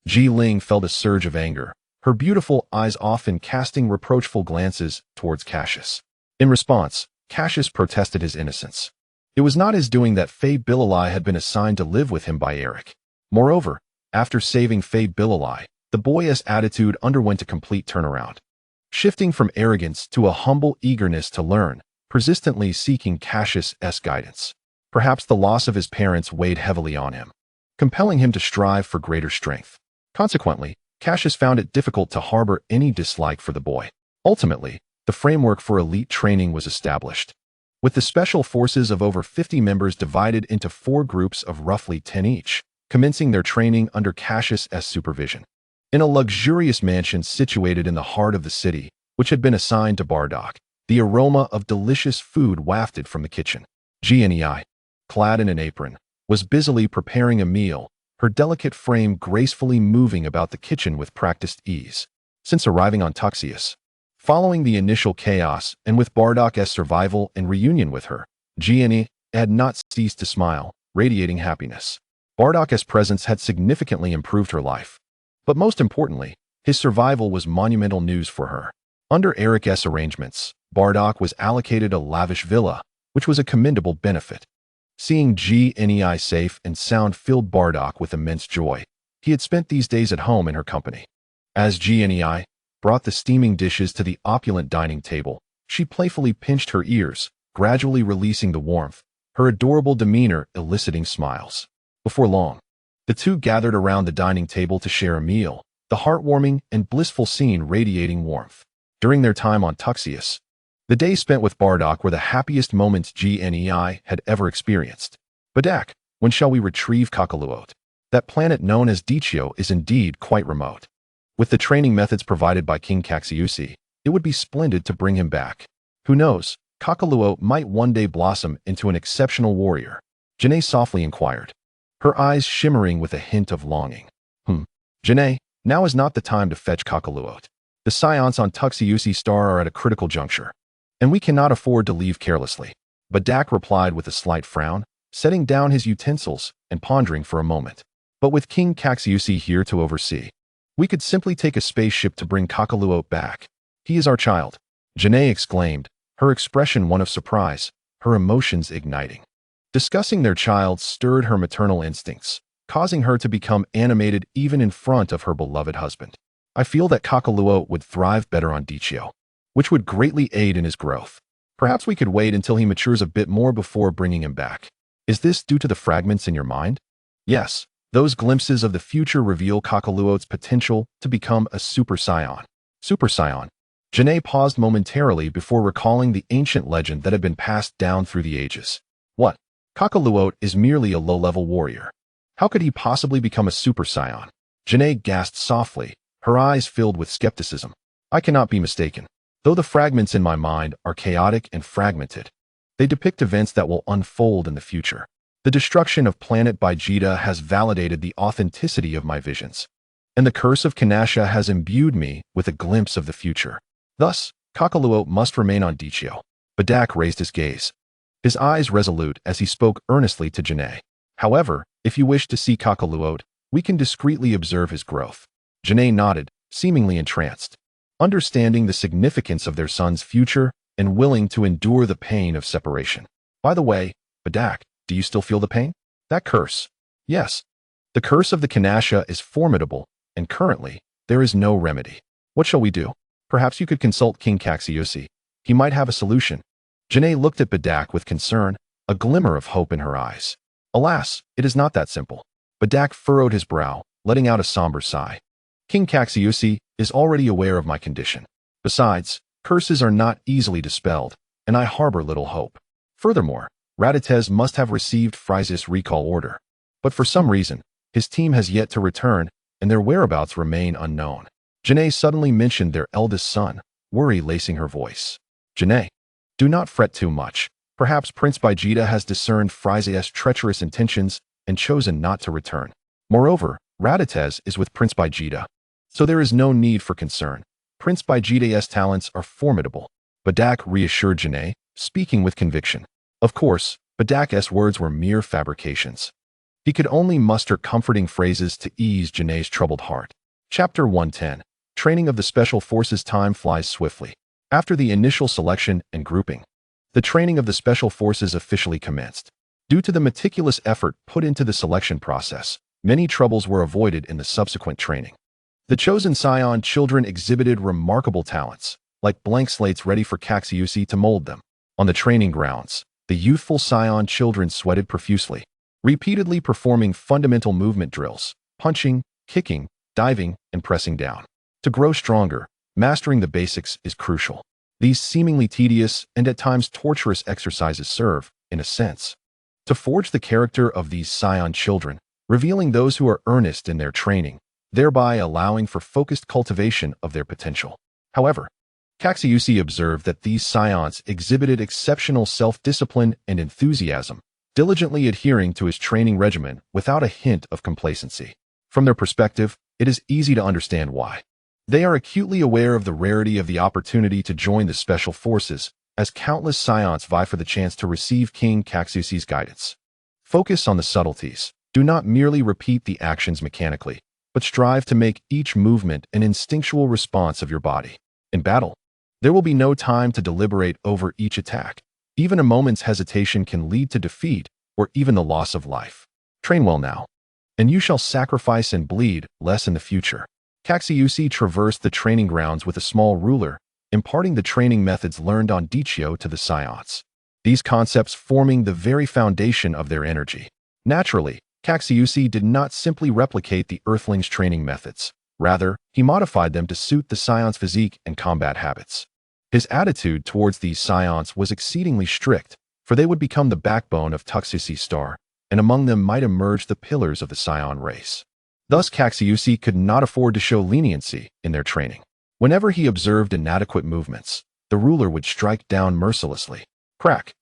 Ji Ling felt a surge of anger, her beautiful eyes often casting reproachful glances towards Cassius. In response, Cassius protested his innocence. It was not his doing that Faye Bilali had been assigned to live with him by Eric. Moreover, after saving Faye Bilali, the boy's attitude underwent a complete turnaround, shifting from arrogance to a humble eagerness to learn, persistently seeking Cassius's guidance. Perhaps the loss of his parents weighed heavily on him, compelling him to strive for greater strength. Consequently, Cassius found it difficult to harbor any dislike for the boy. Ultimately, the framework for elite training was established, with the special forces of over 50 members divided into 4 groups of roughly 10 each, commencing their training under Cassius' supervision. In a luxurious mansion situated in the heart of the city, which had been assigned to Bardock, the aroma of delicious food wafted from the kitchen. Gnei, clad in an apron, was busily preparing a meal, her delicate frame gracefully moving about the kitchen with practiced ease. Since arriving on Tuxius, following the initial chaos and with Bardock's survival and reunion with her, Gnei had not ceased to smile, radiating happiness. Bardock's presence had significantly improved her life. But most importantly, his survival was monumental news for her. Under Eric's arrangements, Bardock was allocated a lavish villa, which was a commendable benefit. Seeing Gnei safe and sound filled Bardock with immense joy. He had spent these days at home in her company. As Gnei brought the steaming dishes to the opulent dining table, she playfully pinched her ears, gradually releasing the warmth, her adorable demeanor eliciting smiles. Before long, the two gathered around the dining table to share a meal, the heartwarming and blissful scene radiating warmth. During their time on Tuxius, the days spent with Bardock were the happiest moments Gnei had ever experienced. Badak, when shall we retrieve Kakaluot? That planet known as Dichio is indeed quite remote. With the training methods provided by King Cassius, it would be splendid to bring him back. Who knows, Kakaluot might one day blossom into an exceptional warrior. Janae softly inquired, her eyes shimmering with a hint of longing. Janae, now is not the time to fetch Kakaluot. The Saiyans on Tuxiusi Star are at a critical juncture, and we cannot afford to leave carelessly. Badak replied with a slight frown, setting down his utensils and pondering for a moment. But with King Caxiusi here to oversee, we could simply take a spaceship to bring Kakaluot back. He is our child, Janae exclaimed, her expression one of surprise, her emotions igniting. Discussing their child stirred her maternal instincts, causing her to become animated even in front of her beloved husband. I feel that Kakaluot would thrive better on Dichio, which would greatly aid in his growth. Perhaps we could wait until he matures a bit more before bringing him back. Is this due to the fragments in your mind? Yes, those glimpses of the future reveal Kakaluot's potential to become a Super Saiyan. Super Saiyan. Janae paused momentarily before recalling the ancient legend that had been passed down through the ages. What? Kakaluot is merely a low-level warrior. How could he possibly become a Super Saiyan? Janae gasped softly, her eyes filled with skepticism. I cannot be mistaken. Though the fragments in my mind are chaotic and fragmented, they depict events that will unfold in the future. The destruction of Planet Vegeta has validated the authenticity of my visions, and the curse of Kanasha has imbued me with a glimpse of the future. Thus, Kakaluot must remain on Dichio. Badak raised his gaze, his eyes resolute as he spoke earnestly to Janae. However, if you wish to see Kakaluot, we can discreetly observe his growth. Janae nodded, seemingly entranced, understanding the significance of their son's future and willing to endure the pain of separation. By the way, Badak, do you still feel the pain? That curse? Yes. The curse of the Kanasha is formidable, and currently, there is no remedy. What shall we do? Perhaps you could consult King Caxius. He might have a solution. Janae looked at Badak with concern, a glimmer of hope in her eyes. Alas, it is not that simple. Badak furrowed his brow, letting out a somber sigh. King Caxius is already aware of my condition. Besides, curses are not easily dispelled, and I harbor little hope. Furthermore, Raditez must have received Frieza's recall order. But for some reason, his team has yet to return, and their whereabouts remain unknown. Janae suddenly mentioned their eldest son, worry lacing her voice. Janae, do not fret too much. Perhaps Prince Vegeta has discerned Frieza's treacherous intentions and chosen not to return. Moreover, Raditez is with Prince Vegeta, so there is no need for concern. Prince Vegeta's talents are formidable. Badak reassured Janae, speaking with conviction. Of course, Badak's words were mere fabrications. He could only muster comforting phrases to ease Janae's troubled heart. Chapter 110. Training of the Special Forces. Time flies swiftly. After the initial selection and grouping, the training of the Special Forces officially commenced. Due to the meticulous effort put into the selection process, many troubles were avoided in the subsequent training. The chosen Saiyan children exhibited remarkable talents, like blank slates ready for Caxius to mold them. On the training grounds, the youthful Saiyan children sweated profusely, repeatedly performing fundamental movement drills, punching, kicking, diving, and pressing down. To grow stronger, Mastering the basics is crucial. These seemingly tedious and at times torturous exercises serve, in a sense, to forge the character of these Saiyan children, revealing those who are earnest in their training, thereby allowing for focused cultivation of their potential. However, Cassius observed that these Saiyans exhibited exceptional self-discipline and enthusiasm, diligently adhering to his training regimen without a hint of complacency. From their perspective, it is easy to understand why. They are acutely aware of the rarity of the opportunity to join the Special Forces, as countless Saiyans vie for the chance to receive King Cassius's guidance. Focus on the subtleties. Do not merely repeat the actions mechanically, but strive to make each movement an instinctual response of your body. In battle, there will be no time to deliberate over each attack. Even a moment's hesitation can lead to defeat or even the loss of life. Train well now, and you shall sacrifice and bleed less in the future. Cassius traversed the training grounds with a small ruler, imparting the training methods learned on Dichio to the Saiyans. These concepts forming the very foundation of their energy. Naturally, Cassius did not simply replicate the Earthlings' training methods. Rather, he modified them to suit the Saiyans' physique and combat habits. His attitude towards these Saiyans was exceedingly strict, for they would become the backbone of Cassius's star, and among them might emerge the pillars of the Saiyan race. Thus, Cassius could not afford to show leniency in their training. Whenever he observed inadequate movements, the ruler would strike down mercilessly. Crack!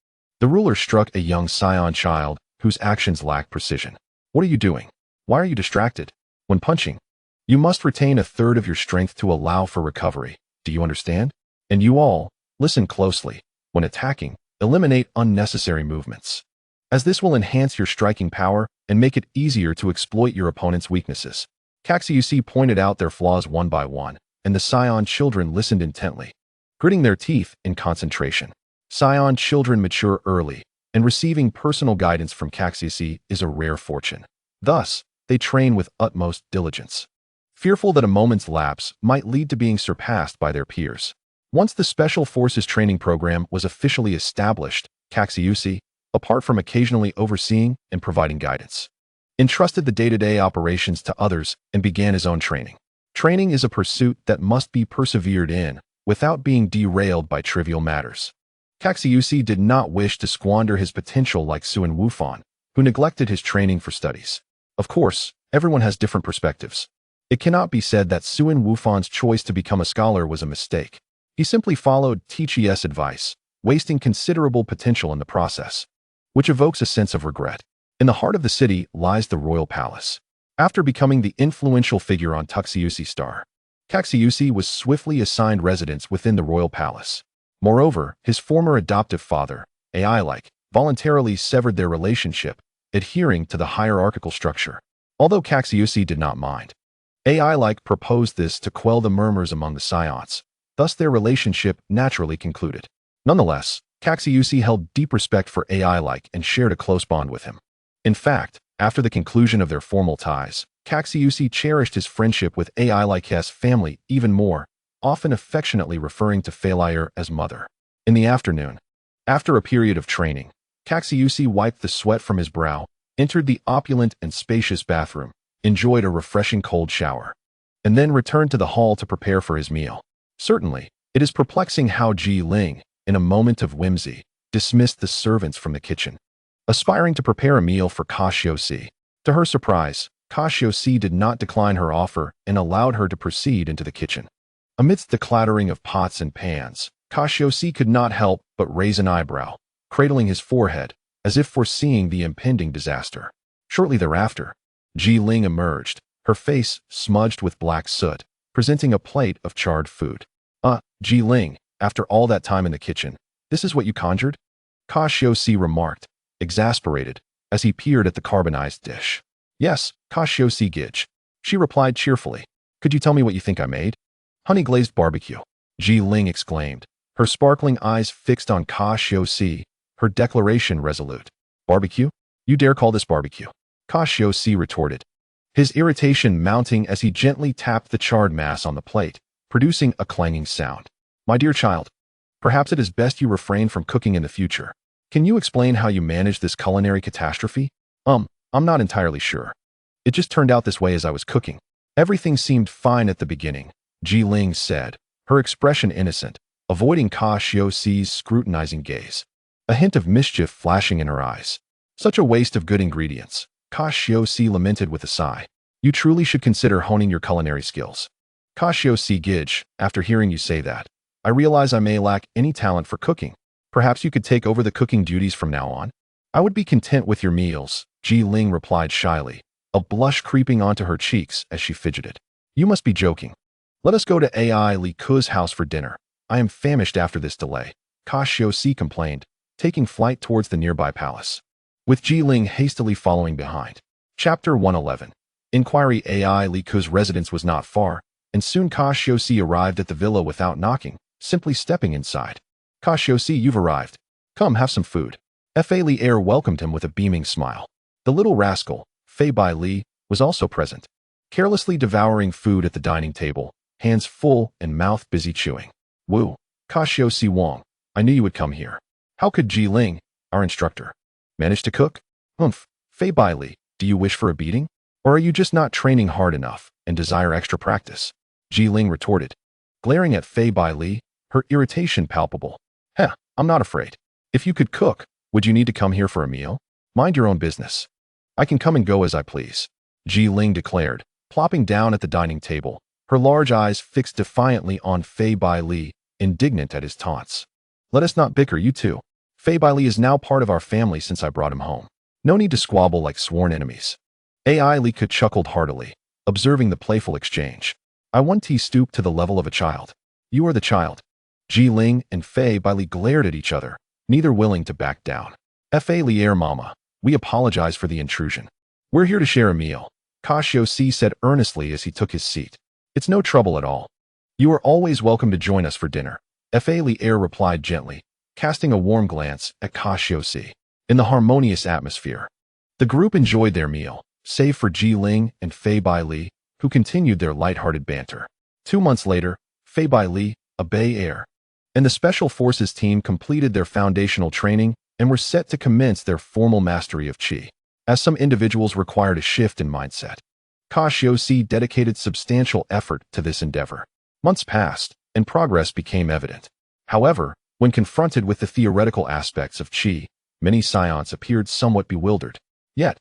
The ruler struck a young Saiyan child whose actions lacked precision. What are you doing? Why are you distracted? When punching, you must retain a third of your strength to allow for recovery. Do you understand? And you all, listen closely. When attacking, eliminate unnecessary movements, as this will enhance your striking power and make it easier to exploit your opponent's weaknesses. Cassius pointed out their flaws one by one, and the Saiyan children listened intently, gritting their teeth in concentration. Saiyan children mature early, and receiving personal guidance from Cassius is a rare fortune. Thus, they train with utmost diligence, fearful that a moment's lapse might lead to being surpassed by their peers. Once the Special Forces training program was officially established, Cassius, apart from occasionally overseeing and providing guidance, entrusted the day-to-day operations to others and began his own training. Training is a pursuit that must be persevered in without being derailed by trivial matters. Cassius did not wish to squander his potential like Suin Wufan, who neglected his training for studies. Of course, everyone has different perspectives. It cannot be said that Suin Wufan's choice to become a scholar was a mistake. He simply followed Tichi's advice, wasting considerable potential in the process, which evokes a sense of regret. In the heart of the city lies the royal palace. After becoming the influential figure on Cassius's star, Cassius was swiftly assigned residence within the royal palace. Moreover, his former adoptive father, AI-like, voluntarily severed their relationship, adhering to the hierarchical structure. Although Cassius did not mind, AI-like proposed this to quell the murmurs among the Saiyans. Thus their relationship naturally concluded. Nonetheless, Cassius held deep respect for AI-like and shared a close bond with him. In fact, after the conclusion of their formal ties, Cassius cherished his friendship with AI-like's family even more, often affectionately referring to Failure as mother. In the afternoon, after a period of training, Cassius wiped the sweat from his brow, entered the opulent and spacious bathroom, enjoyed a refreshing cold shower, and then returned to the hall to prepare for his meal. Certainly, it is perplexing how Ji Ling, in a moment of whimsy, dismissed the servants from the kitchen, aspiring to prepare a meal for Cassius. To her surprise, Cassius did not decline her offer and allowed her to proceed into the kitchen. Amidst the clattering of pots and pans, Cassius could not help but raise an eyebrow, cradling his forehead, as if foreseeing the impending disaster. Shortly thereafter, Ji Ling emerged, her face smudged with black soot, presenting a plate of charred food. Ji Ling, after all that time in the kitchen, this is what you conjured? Cassius remarked, exasperated, as he peered at the carbonized dish. Yes, Cassius Gidge. She replied cheerfully. Could you tell me what you think I made? Honey-glazed barbecue, Ji Ling exclaimed, her sparkling eyes fixed on Cassius, her declaration resolute. Barbecue? You dare call this barbecue? Cassius retorted, his irritation mounting as he gently tapped the charred mass on the plate, producing a clanging sound. My dear child, perhaps it is best you refrain from cooking in the future. Can you explain how you managed this culinary catastrophe? I'm not entirely sure. It just turned out this way as I was cooking. Everything seemed fine at the beginning, Ji Ling said, her expression innocent, avoiding Cassius's scrutinizing gaze. A hint of mischief flashing in her eyes. Such a waste of good ingredients, Cassius lamented with a sigh. You truly should consider honing your culinary skills. Cassius Gidge, after hearing you say that, I realize I may lack any talent for cooking. Perhaps you could take over the cooking duties from now on? I would be content with your meals, Ji Ling replied shyly, a blush creeping onto her cheeks as she fidgeted. You must be joking. Let us go to Ai Li Ku's house for dinner. I am famished after this delay, Cassius complained, taking flight towards the nearby palace, with Ji Ling hastily following behind. Chapter 111. Inquiry. Ai Li Ku's residence was not far, and soon Cassius arrived at the villa without knocking, simply stepping inside. Cassius, you've arrived. Come, have some food. Fa Li Er welcomed him with a beaming smile. The little rascal, Fei Bai Li, was also present, carelessly devouring food at the dining table, hands full and mouth busy chewing. Woo, Cassius Wang, I knew you would come here. How could Ji Ling, our instructor, manage to cook? Fei Bai Li, do you wish for a beating? Or are you just not training hard enough and desire extra practice? Ji Ling retorted, glaring at Fei Bai Li, her irritation palpable. I'm not afraid. If you could cook, would you need to come here for a meal? Mind your own business. I can come and go as I please, Ji Ling declared, plopping down at the dining table, her large eyes fixed defiantly on Fei Bai Li, indignant at his taunts. Let us not bicker, you two. Fei Bai Li is now part of our family since I brought him home. No need to squabble like sworn enemies. Ai Li Ku chuckled heartily, observing the playful exchange. I want to stoop to the level of a child. You are the child. Ji Ling and Fei Bai Li glared at each other, neither willing to back down. Fa Li Er Mama, we apologize for the intrusion. We're here to share a meal, Cassius said earnestly as he took his seat. It's no trouble at all. You are always welcome to join us for dinner, Fa Li Er replied gently, casting a warm glance at Cassius. In the harmonious atmosphere, the group enjoyed their meal, save for Ji Ling and Fei Bai Li, who continued their lighthearted banter. 2 months later, Fei Bai Li, a Bay Air, and the Special Forces team completed their foundational training and were set to commence their formal mastery of Qi, as some individuals required a shift in mindset. Cassius dedicated substantial effort to this endeavor. Months passed, and progress became evident. However, when confronted with the theoretical aspects of Qi, many Saiyans appeared somewhat bewildered. Yet,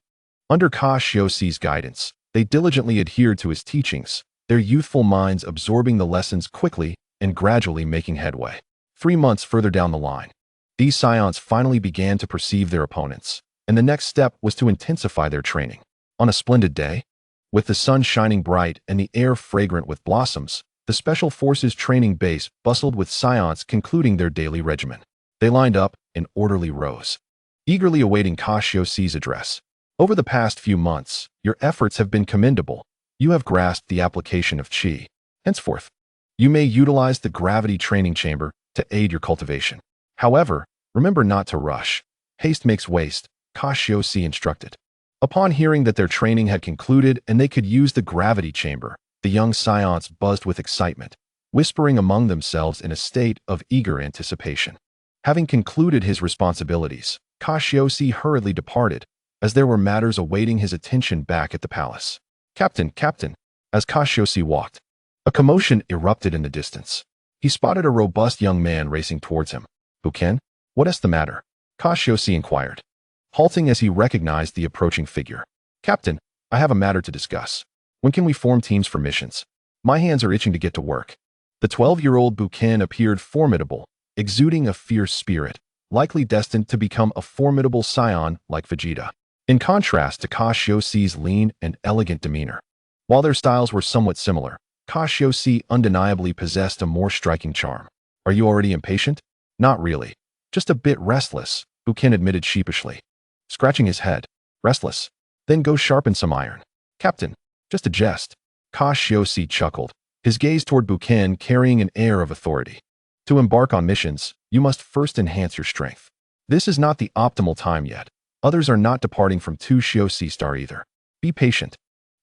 under Cassius's guidance, they diligently adhered to his teachings, their youthful minds absorbing the lessons quickly and gradually making headway. 3 months further down the line, these Saiyans finally began to perceive their opponents, and the next step was to intensify their training. On a splendid day, with the sun shining bright and the air fragrant with blossoms, the Special Forces training base bustled with Saiyans concluding their daily regimen. They lined up in orderly rows, eagerly awaiting Cassius's address. Over the past few months, your efforts have been commendable. You have grasped the application of Qi. Henceforth, you may utilize the gravity training chamber to aid your cultivation. However, remember not to rush. Haste makes waste, Cassius instructed. Upon hearing that their training had concluded and they could use the gravity chamber, the young Saiyans buzzed with excitement, whispering among themselves in a state of eager anticipation. Having concluded his responsibilities, Cassius hurriedly departed, as there were matters awaiting his attention back at the palace. Captain, as Cassius walked, a commotion erupted in the distance. He spotted a robust young man racing towards him. Buken, what is the matter? Cassius inquired, halting as he recognized the approaching figure. Captain, I have a matter to discuss. When can we form teams for missions? My hands are itching to get to work. The 12-year-old Buken appeared formidable, exuding a fierce spirit, likely destined to become a formidable Saiyan like Vegeta. In contrast to Cassius's lean and elegant demeanor, while their styles were somewhat similar, Cassius undeniably possessed a more striking charm. Are you already impatient? Not really. Just a bit restless, Buken admitted sheepishly, scratching his head. Restless? Then go sharpen some iron. Captain, just a jest. Cassius chuckled, his gaze toward Buken carrying an air of authority. To embark on missions, you must first enhance your strength. This is not the optimal time yet. Others are not departing from 2 Shio Star either. Be patient.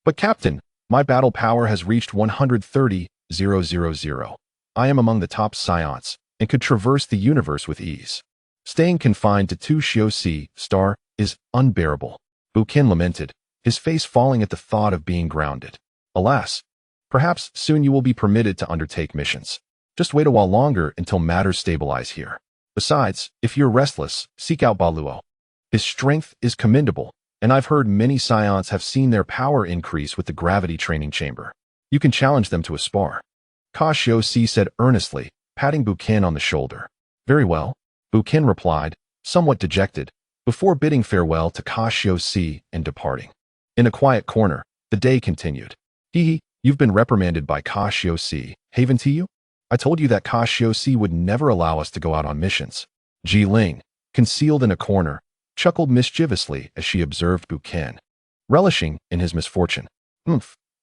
But Captain, my battle power has reached 130,000. I am among the top Saiyans and could traverse the universe with ease. Staying confined to 2 Shio Star is unbearable, Buken lamented, his face falling at the thought of being grounded. Alas, perhaps soon you will be permitted to undertake missions. Just wait a while longer until matters stabilize here. Besides, if you're restless, seek out Baluo. His strength is commendable, and I've heard many Saiyans have seen their power increase with the gravity training chamber. You can challenge them to a spar. Cassius said earnestly, patting Bukin on the shoulder. Very well, Bukin replied, somewhat dejected, before bidding farewell to Cassius and departing. In a quiet corner, the day continued. You've been reprimanded by Cassius, haven't you? I told you that Cassius would never allow us to go out on missions. Ji Ling, concealed in a corner, chuckled mischievously as she observed Bukin, relishing in his misfortune.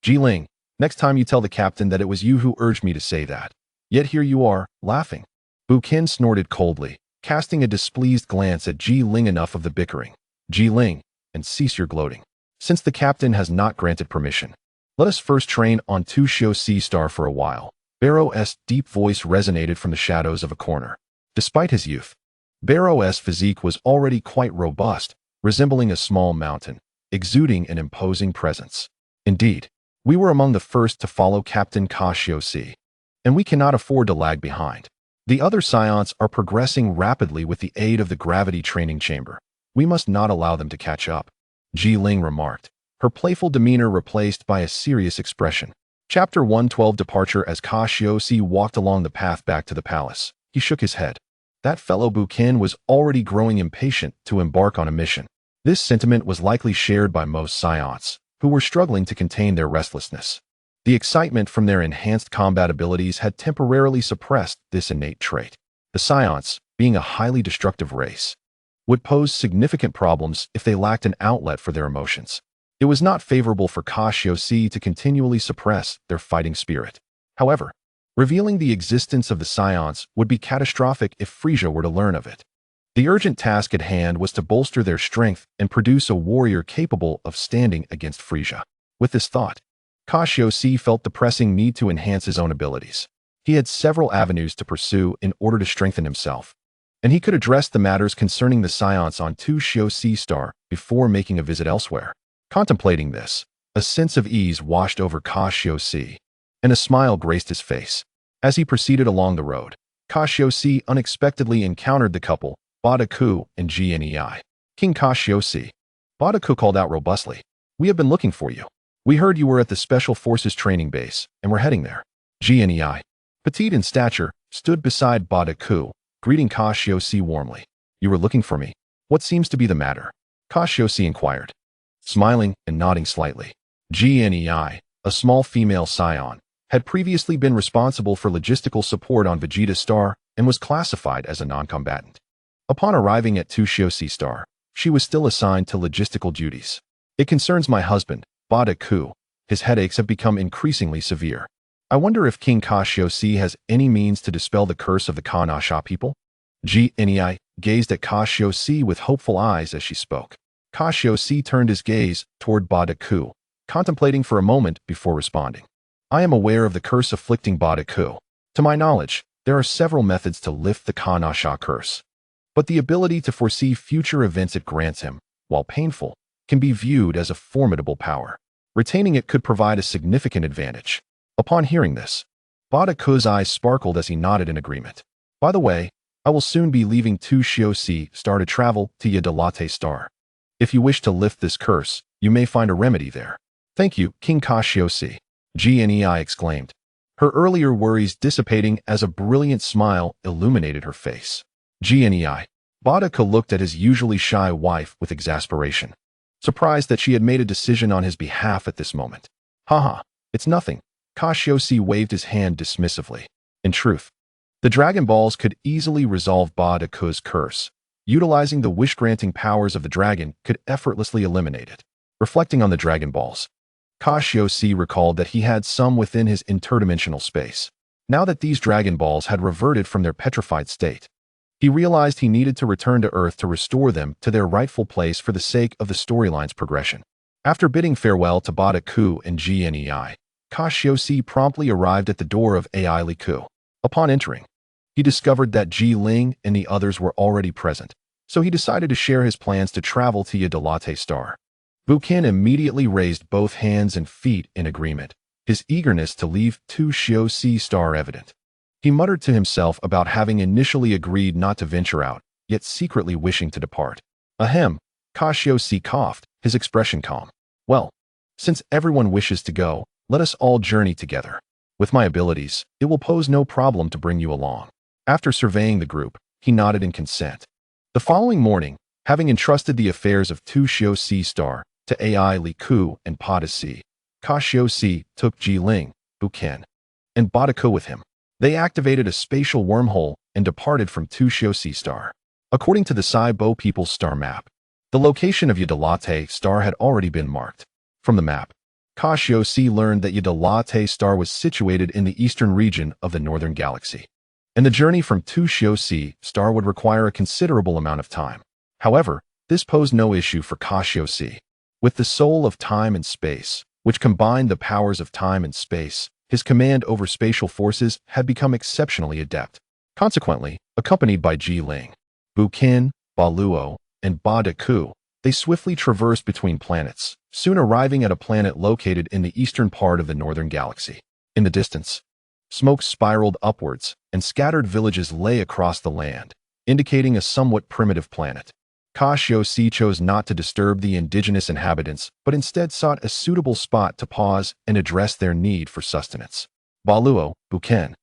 Ji Ling, next time you tell the captain that it was you who urged me to say that. Yet here you are, laughing. Bukin snorted coldly, casting a displeased glance at Ji Ling. Enough of the bickering, Ji Ling, and cease your gloating. Since the captain has not granted permission, let us first train on Tushio Sea Star for a while. Barrow's deep voice resonated from the shadows of a corner. Despite his youth, Barrow's physique was already quite robust, resembling a small mountain, exuding an imposing presence. Indeed, we were among the first to follow Captain Cassius, and we cannot afford to lag behind. The other Saiyans are progressing rapidly with the aid of the gravity training chamber. We must not allow them to catch up, Ji Ling remarked, her playful demeanor replaced by a serious expression. Chapter 112 Departure. As Cassius walked along the path back to the palace, he shook his head. That fellow Bukin was already growing impatient to embark on a mission. This sentiment was likely shared by most Saiyans, who were struggling to contain their restlessness. The excitement from their enhanced combat abilities had temporarily suppressed this innate trait. The Saiyans, being a highly destructive race, would pose significant problems if they lacked an outlet for their emotions. It was not favorable for Cassius to continually suppress their fighting spirit. However, revealing the existence of the Saiyans would be catastrophic if Frieza were to learn of it. The urgent task at hand was to bolster their strength and produce a warrior capable of standing against Frieza. With this thought, Cassius felt the pressing need to enhance his own abilities. He had several avenues to pursue in order to strengthen himself, and he could address the matters concerning the Saiyans on Tushio Sea Star before making a visit elsewhere. Contemplating this, a sense of ease washed over Cassius, and a smile graced his face. As he proceeded along the road, Cassius unexpectedly encountered the couple, Badaku and Gnei. King Cassius, Badaku called out robustly, "We have been looking for you. We heard you were at the Special Forces training base, and we're heading there." Gnei, petite in stature, stood beside Badaku, greeting Cassius warmly. "You were looking for me. What seems to be the matter?" Cassius inquired, smiling and nodding slightly. Gnei, a small female Saiyan, had previously been responsible for logistical support on Vegeta Star and was classified as a non-combatant. Upon arriving at Tushio Sea Star, she was still assigned to logistical duties. "It concerns my husband, Badaku. His headaches have become increasingly severe. I wonder if King Cassius has any means to dispel the curse of the Kanasha people?" Gnei gazed at Cassius with hopeful eyes as she spoke. Cassius turned his gaze toward Badaku, contemplating for a moment before responding. "I am aware of the curse afflicting Badaku. To my knowledge, there are several methods to lift the Kanasha curse. But the ability to foresee future events it grants him, while painful, can be viewed as a formidable power. Retaining it could provide a significant advantage." Upon hearing this, Badaku's eyes sparkled as he nodded in agreement. "By the way, I will soon be leaving Tushio Sea Star to travel to Yadalate Star. If you wish to lift this curse, you may find a remedy there." "Thank you, King Cassius," Gnei exclaimed, her earlier worries dissipating as a brilliant smile illuminated her face. Gnei, Badaku looked at his usually shy wife with exasperation, surprised that she had made a decision on his behalf at this moment. "Haha, it's nothing." Cassius waved his hand dismissively. In truth, the Dragon Balls could easily resolve Badaku's curse. Utilizing the wish-granting powers of the dragon could effortlessly eliminate it. Reflecting on the Dragon Balls, Cassius recalled that he had some within his interdimensional space. Now that these Dragon Balls had reverted from their petrified state, he realized he needed to return to Earth to restore them to their rightful place for the sake of the storyline's progression. After bidding farewell to Badaku and Gnei, Cassius promptly arrived at the door of Ai Liku. Upon entering, he discovered that Ji Ling and the others were already present, so he decided to share his plans to travel to Yadalate Star. Bukin immediately raised both hands and feet in agreement, his eagerness to leave Tushio Sea Star evident. He muttered to himself about having initially agreed not to venture out, yet secretly wishing to depart. Ahem, Cassius coughed, his expression calm. Well, since everyone wishes to go, let us all journey together. With my abilities, it will pose no problem to bring you along. After surveying the group, he nodded in consent. The following morning, having entrusted the affairs of Tu Xiu Si Star to Ai Li Ku and Pada Si, Cassius took Ji Ling, Bu Ken, and Badaku with him. They activated a spatial wormhole and departed from Tu Xiu Si Star. According to the Saibo People's star map, the location of Yidalate star had already been marked. From the map, Cassius learned that Yidalate star was situated in the eastern region of the northern galaxy, and the journey from Tu Xiu Si star would require a considerable amount of time. However, this posed no issue for Cassius. With the soul of time and space, which combined the powers of time and space, his command over spatial forces had become exceptionally adept. Consequently, accompanied by Ji Ling, Bu Ken, Ba Luo, and Ba De Ku, they swiftly traversed between planets, soon arriving at a planet located in the eastern part of the northern galaxy. In the distance, smoke spiraled upwards, and scattered villages lay across the land, indicating a somewhat primitive planet. Cassius chose not to disturb the indigenous inhabitants, but instead sought a suitable spot to pause and address their need for sustenance. Ba Luo, Bu Ken,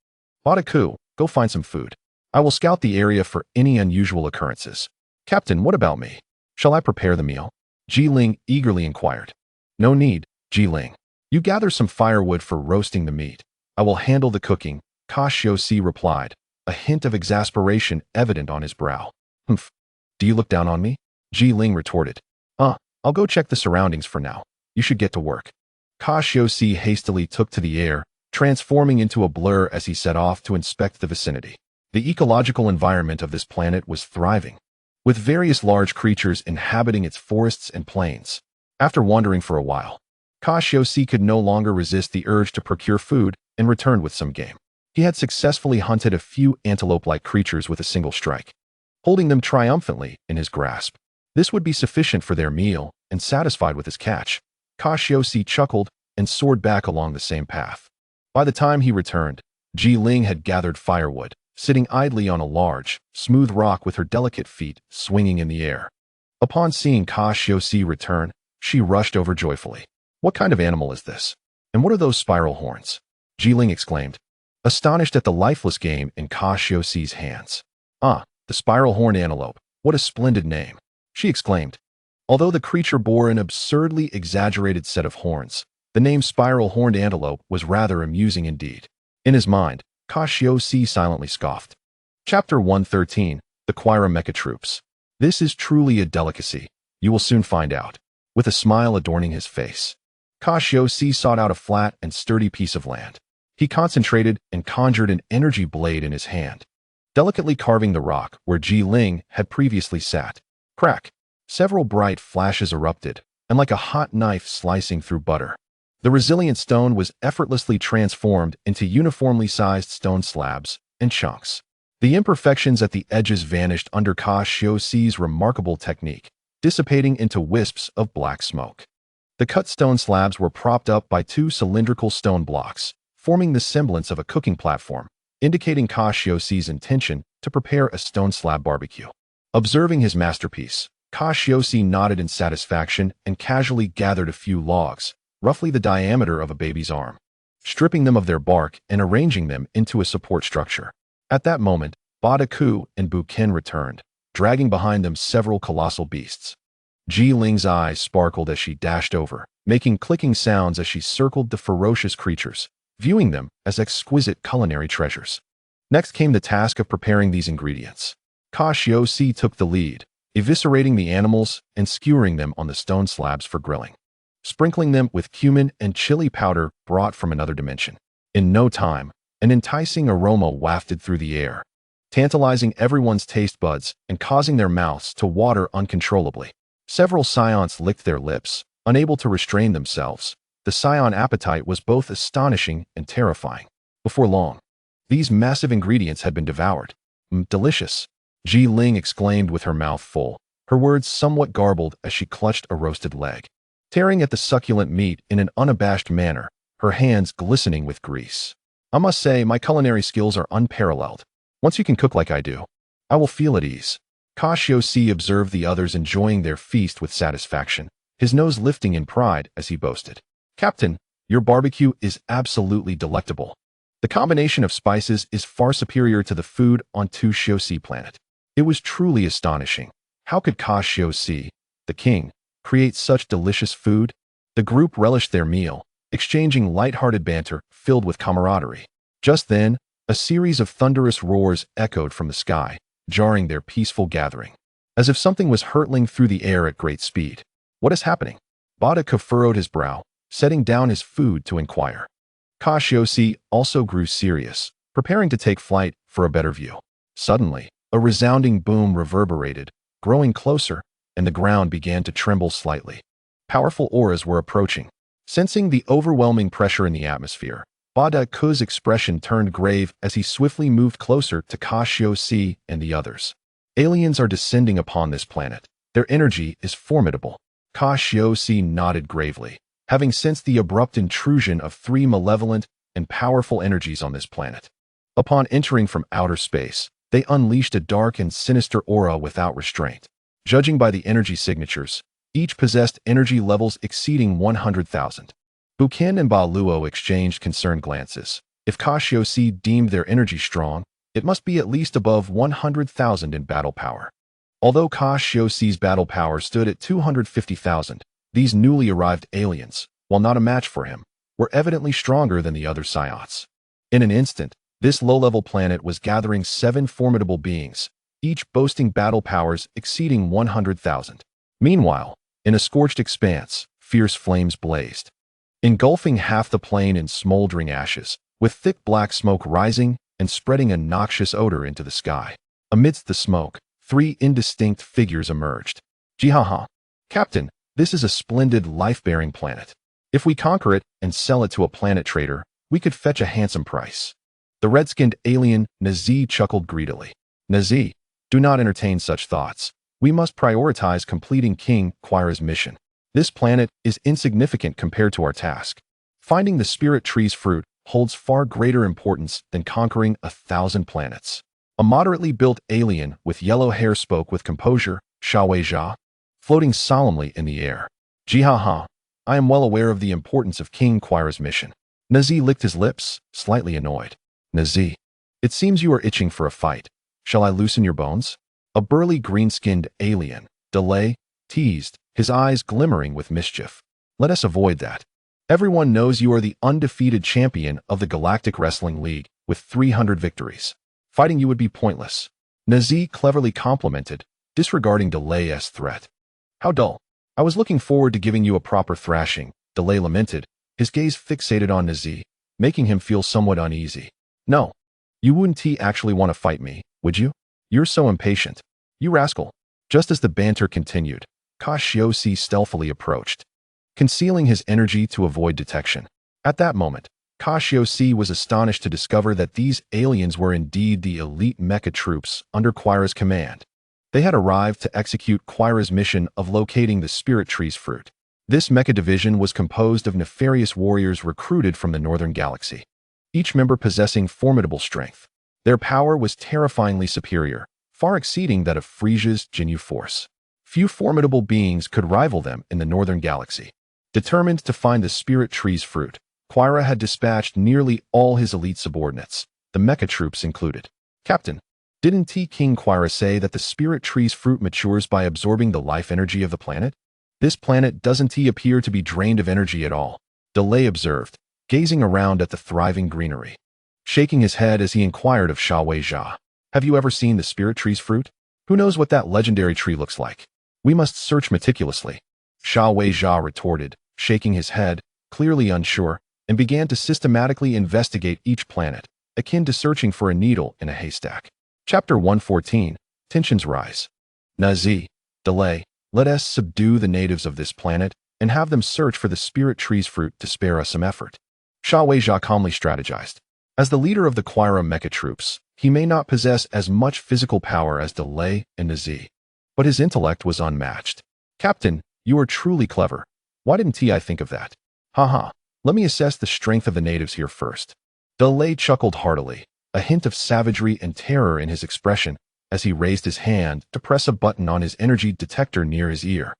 Ba De Ku, go find some food. I will scout the area for any unusual occurrences. Captain, what about me? Shall I prepare the meal? Ji Ling eagerly inquired. No need, Ji Ling. You gather some firewood for roasting the meat. I will handle the cooking, Cassius replied, a hint of exasperation evident on his brow. Humph. Do you look down on me? Ji Ling retorted. I'll go check the surroundings for now. You should get to work. Cassius hastily took to the air, transforming into a blur as he set off to inspect the vicinity. The ecological environment of this planet was thriving, with various large creatures inhabiting its forests and plains. After wandering for a while, Cassius could no longer resist the urge to procure food and returned with some game. He had successfully hunted a few antelope-like creatures with a single strike, holding them triumphantly in his grasp. This would be sufficient for their meal, and satisfied with his catch, Cassius chuckled and soared back along the same path. By the time he returned, Ji Ling had gathered firewood, sitting idly on a large, smooth rock with her delicate feet swinging in the air. Upon seeing Cassius return, she rushed over joyfully. What kind of animal is this? And what are those spiral horns? Ji Ling exclaimed, astonished at the lifeless game in Cassius's hands. Ah, the spiral-horned antelope. What a splendid name, she exclaimed. Although the creature bore an absurdly exaggerated set of horns, the name spiral-horned antelope was rather amusing indeed. In his mind, Cassius silently scoffed. Chapter 113, The Quira Mecha Troops. This is truly a delicacy. You will soon find out. With a smile adorning his face, Cassius sought out a flat and sturdy piece of land. He concentrated and conjured an energy blade in his hand, delicately carving the rock where Ji Ling had previously sat. Crack! Several bright flashes erupted, and like a hot knife slicing through butter, the resilient stone was effortlessly transformed into uniformly sized stone slabs and chunks. The imperfections at the edges vanished under Cassius's remarkable technique, dissipating into wisps of black smoke. The cut stone slabs were propped up by two cylindrical stone blocks, forming the semblance of a cooking platform, indicating Cassius's intention to prepare a stone slab barbecue. Observing his masterpiece, Cassius nodded in satisfaction and casually gathered a few logs, roughly the diameter of a baby's arm, stripping them of their bark and arranging them into a support structure. At that moment, Ba De Ku and Bu Ken returned, dragging behind them several colossal beasts. Ji Ling's eyes sparkled as she dashed over, making clicking sounds as she circled the ferocious creatures, viewing them as exquisite culinary treasures. Next came the task of preparing these ingredients. Cassius took the lead, eviscerating the animals and skewering them on the stone slabs for grilling, sprinkling them with cumin and chili powder brought from another dimension. In no time, an enticing aroma wafted through the air, tantalizing everyone's taste buds and causing their mouths to water uncontrollably. Several Saiyans licked their lips, unable to restrain themselves. The Saiyan appetite was both astonishing and terrifying. Before long, these massive ingredients had been devoured. Delicious, Ji Ling exclaimed with her mouth full, her words somewhat garbled as she clutched a roasted leg, tearing at the succulent meat in an unabashed manner, her hands glistening with grease. I must say, my culinary skills are unparalleled. Once you can cook like I do, I will feel at ease. Cassius observed the others enjoying their feast with satisfaction, his nose lifting in pride as he boasted. Captain, your barbecue is absolutely delectable. The combination of spices is far superior to the food on Cassius' planet. It was truly astonishing. How could Cassius, the king, create such delicious food? The group relished their meal, exchanging light-hearted banter filled with camaraderie. Just then, a series of thunderous roars echoed from the sky, jarring their peaceful gathering, as if something was hurtling through the air at great speed. What is happening? Bada furrowed his brow, setting down his food to inquire. Cassius also grew serious, preparing to take flight for a better view. Suddenly, a resounding boom reverberated, growing closer, and the ground began to tremble slightly. Powerful auras were approaching. Sensing the overwhelming pressure in the atmosphere, Bada's expression turned grave as he swiftly moved closer to Cassius and the others. Aliens are descending upon this planet. Their energy is formidable. Cassius nodded gravely, having sensed the abrupt intrusion of 3 malevolent and powerful energies on this planet. Upon entering from outer space, they unleashed a dark and sinister aura without restraint. Judging by the energy signatures, each possessed energy levels exceeding 100,000. Bukin and Baluo exchanged concerned glances. If Cassius deemed their energy strong, it must be at least above 100,000 in battle power. Although Cassius' battle power stood at 250,000, these newly arrived aliens, while not a match for him, were evidently stronger than the other Saiyans. In an instant, this low-level planet was gathering 7 formidable beings, each boasting battle powers exceeding 100,000. Meanwhile, in a scorched expanse, fierce flames blazed, engulfing half the plain in smoldering ashes, with thick black smoke rising and spreading a noxious odor into the sky. Amidst the smoke, 3 indistinct figures emerged. Jihaha. Captain, this is a splendid life-bearing planet. If we conquer it and sell it to a planet trader, we could fetch a handsome price. The red-skinned alien, Nazi, chuckled greedily. Nazi, do not entertain such thoughts. We must prioritize completing King Quira's mission. This planet is insignificant compared to our task. Finding the spirit tree's fruit holds far greater importance than conquering 1,000 planets. A moderately built alien with yellow hair spoke with composure, Shaweja, floating solemnly in the air. Jihaha, I am well aware of the importance of King Quira's mission. Nazi licked his lips, slightly annoyed. Nazi, it seems you are itching for a fight. Shall I loosen your bones? A burly green-skinned alien, Delay, teased, his eyes glimmering with mischief. Let us avoid that. Everyone knows you are the undefeated champion of the Galactic Wrestling League, with 300 victories. Fighting you would be pointless. Nazi cleverly complimented, disregarding Delay's threat. How dull. I was looking forward to giving you a proper thrashing, Delay lamented, his gaze fixated on Nazi, making him feel somewhat uneasy. No. You wouldn't actually want to fight me, would you? You're so impatient. You rascal. Just as the banter continued, Cassius stealthily approached, concealing his energy to avoid detection. At that moment, Cassius was astonished to discover that these aliens were indeed the elite mecha troops under Quira's command. They had arrived to execute Quira's mission of locating the spirit tree's fruit. This mecha division was composed of nefarious warriors recruited from the northern galaxy, each member possessing formidable strength. Their power was terrifyingly superior, far exceeding that of Frieza's Jinyu force. Few formidable beings could rival them in the northern galaxy. Determined to find the spirit tree's fruit, Quira had dispatched nearly all his elite subordinates, the mecha troops included. Captain, didn't King Quira say that the spirit tree's fruit matures by absorbing the life energy of the planet? This planet doesn't appear to be drained of energy at all, Delay observed, gazing around at the thriving greenery. Shaking his head as he inquired of Shaweja, have you ever seen the spirit tree's fruit? Who knows what that legendary tree looks like? We must search meticulously. Shaweja retorted, shaking his head, clearly unsure, and began to systematically investigate each planet, akin to searching for a needle in a haystack. Chapter 114, Tensions Rise. Nazi, Delay, let us subdue the natives of this planet and have them search for the spirit tree's fruit to spare us some effort. Shaweja calmly strategized. As the leader of the Quira mecha troops, he may not possess as much physical power as Delay and Nazi, but his intellect was unmatched. Captain, you are truly clever. Why didn't I think of that? Haha, let me assess the strength of the natives here first. Delay chuckled heartily, a hint of savagery and terror in his expression as he raised his hand to press a button on his energy detector near his ear.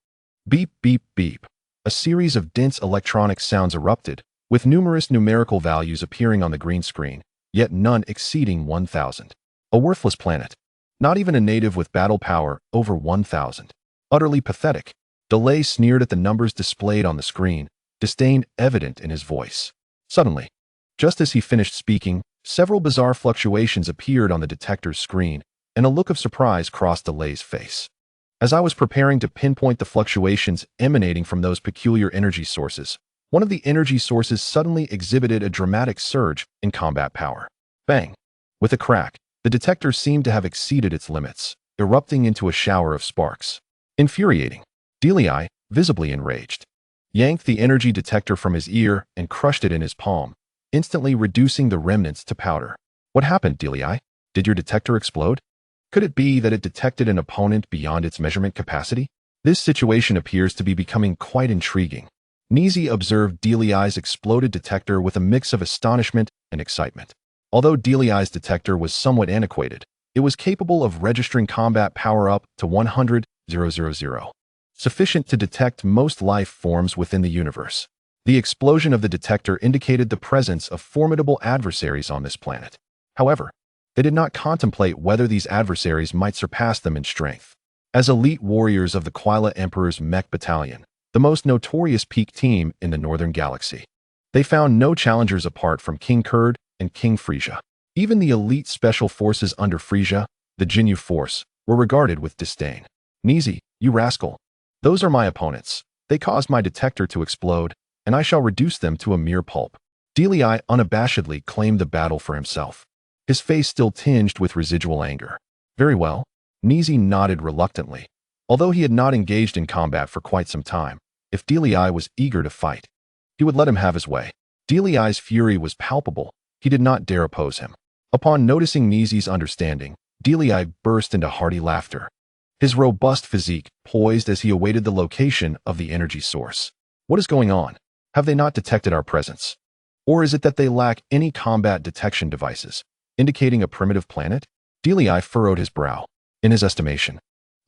Beep, beep, beep. A series of dense electronic sounds erupted, with numerous numerical values appearing on the green screen, yet none exceeding 1,000. A worthless planet. Not even a native with battle power over 1,000. Utterly pathetic. Delay sneered at the numbers displayed on the screen, disdain evident in his voice. Suddenly, just as he finished speaking, several bizarre fluctuations appeared on the detector's screen, and a look of surprise crossed Delay's face. As I was preparing to pinpoint the fluctuations emanating from those peculiar energy sources, one of the energy sources suddenly exhibited a dramatic surge in combat power. Bang! With a crack, the detector seemed to have exceeded its limits, erupting into a shower of sparks. Infuriating. Delay, visibly enraged, yanked the energy detector from his ear and crushed it in his palm, instantly reducing the remnants to powder. What happened, Delay? Did your detector explode? Could it be that it detected an opponent beyond its measurement capacity? This situation appears to be becoming quite intriguing. Nizi observed Delay's exploded detector with a mix of astonishment and excitement. Although Delay's detector was somewhat antiquated, it was capable of registering combat power up to 100,000, sufficient to detect most life forms within the universe. The explosion of the detector indicated the presence of formidable adversaries on this planet. However, they did not contemplate whether these adversaries might surpass them in strength. As elite warriors of the Quila Emperor's mech battalion, the most notorious peak team in the Northern Galaxy, they found no challengers apart from King Kurd and King Frieza. Even the elite special forces under Frieza, the Jinyu Force, were regarded with disdain. Nizi, you rascal. Those are my opponents. They caused my detector to explode, and I shall reduce them to a mere pulp. Delay unabashedly claimed the battle for himself, his face still tinged with residual anger. Very well. Nizi nodded reluctantly. Although he had not engaged in combat for quite some time, if Delay was eager to fight, he would let him have his way. Delay's fury was palpable. He did not dare oppose him. Upon noticing Nizi's understanding, Delay burst into hearty laughter, his robust physique poised as he awaited the location of the energy source. What is going on? Have they not detected our presence? Or is it that they lack any combat detection devices, indicating a primitive planet? Delay furrowed his brow. In his estimation,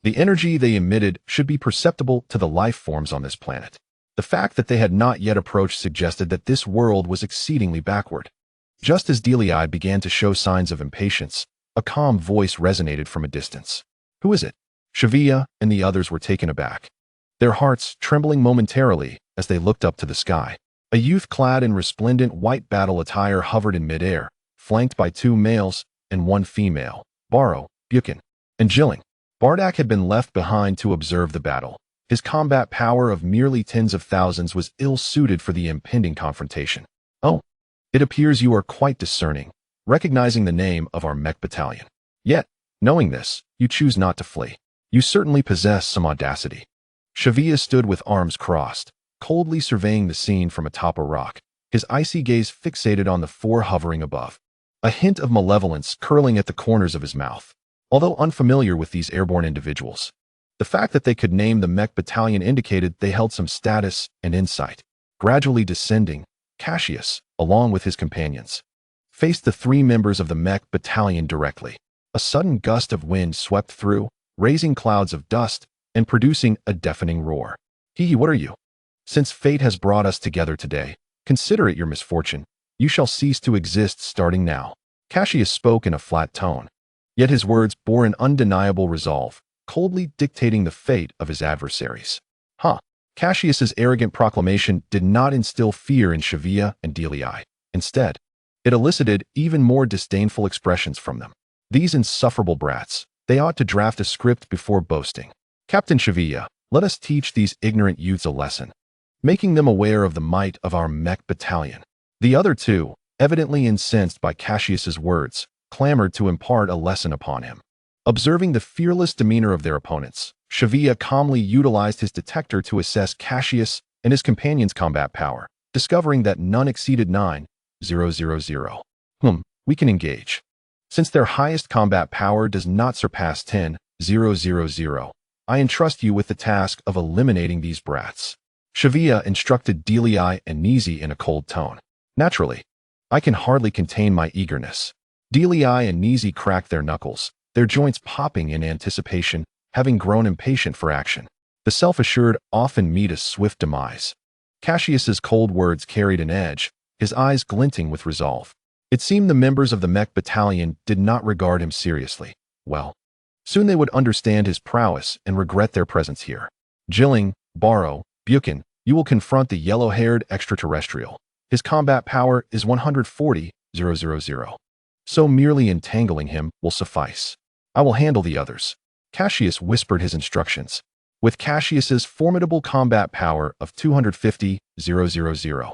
the energy they emitted should be perceptible to the life forms on this planet. The fact that they had not yet approached suggested that this world was exceedingly backward. Just as Delay began to show signs of impatience, a calm voice resonated from a distance. Who is it? Shavia and the others were taken aback, their hearts trembling momentarily as they looked up to the sky. A youth clad in resplendent white battle attire hovered in midair, flanked by 2 males and 1 female, Baro, Buchan, and Jilling. Bardak had been left behind to observe the battle. His combat power of merely tens of thousands was ill-suited for the impending confrontation. Oh, it appears you are quite discerning, recognizing the name of our mech battalion. Yet, knowing this, you choose not to flee. You certainly possess some audacity. Shavia stood with arms crossed, coldly surveying the scene from atop a rock, his icy gaze fixated on the 4 hovering above, a hint of malevolence curling at the corners of his mouth. Although unfamiliar with these airborne individuals, the fact that they could name the mech battalion indicated they held some status and insight. Gradually descending, Cassius, along with his companions, faced the 3 members of the mech battalion directly. A sudden gust of wind swept through, raising clouds of dust and producing a deafening roar. Hee, what are you? Since fate has brought us together today, consider it your misfortune. You shall cease to exist starting now. Cassius spoke in a flat tone, yet his words bore an undeniable resolve, coldly dictating the fate of his adversaries. Cassius's arrogant proclamation did not instill fear in Shavia and Delay. Instead, it elicited even more disdainful expressions from them. These insufferable brats, they ought to draft a script before boasting. Captain Shavia, let us teach these ignorant youths a lesson, making them aware of the might of our mech battalion. The other 2, evidently incensed by Cassius's words, clamored to impart a lesson upon him. Observing the fearless demeanor of their opponents, Shavia calmly utilized his detector to assess Cassius and his companions' combat power, discovering that none exceeded 9,000. We can engage. Since their highest combat power does not surpass 10,000, I entrust you with the task of eliminating these brats. Shavia instructed Delay and Nizi in a cold tone. Naturally, I can hardly contain my eagerness. Delii and Nizi cracked their knuckles, their joints popping in anticipation, having grown impatient for action. The self-assured often meet a swift demise. Cassius's cold words carried an edge, his eyes glinting with resolve. It seemed the members of the mech battalion did not regard him seriously. Well, soon they would understand his prowess and regret their presence here. Jilling, Barrow, Buchan, you will confront the yellow-haired extraterrestrial. His combat power is 140,000. So merely entangling him will suffice. I will handle the others. Cassius whispered his instructions. With Cassius's formidable combat power of 250,000.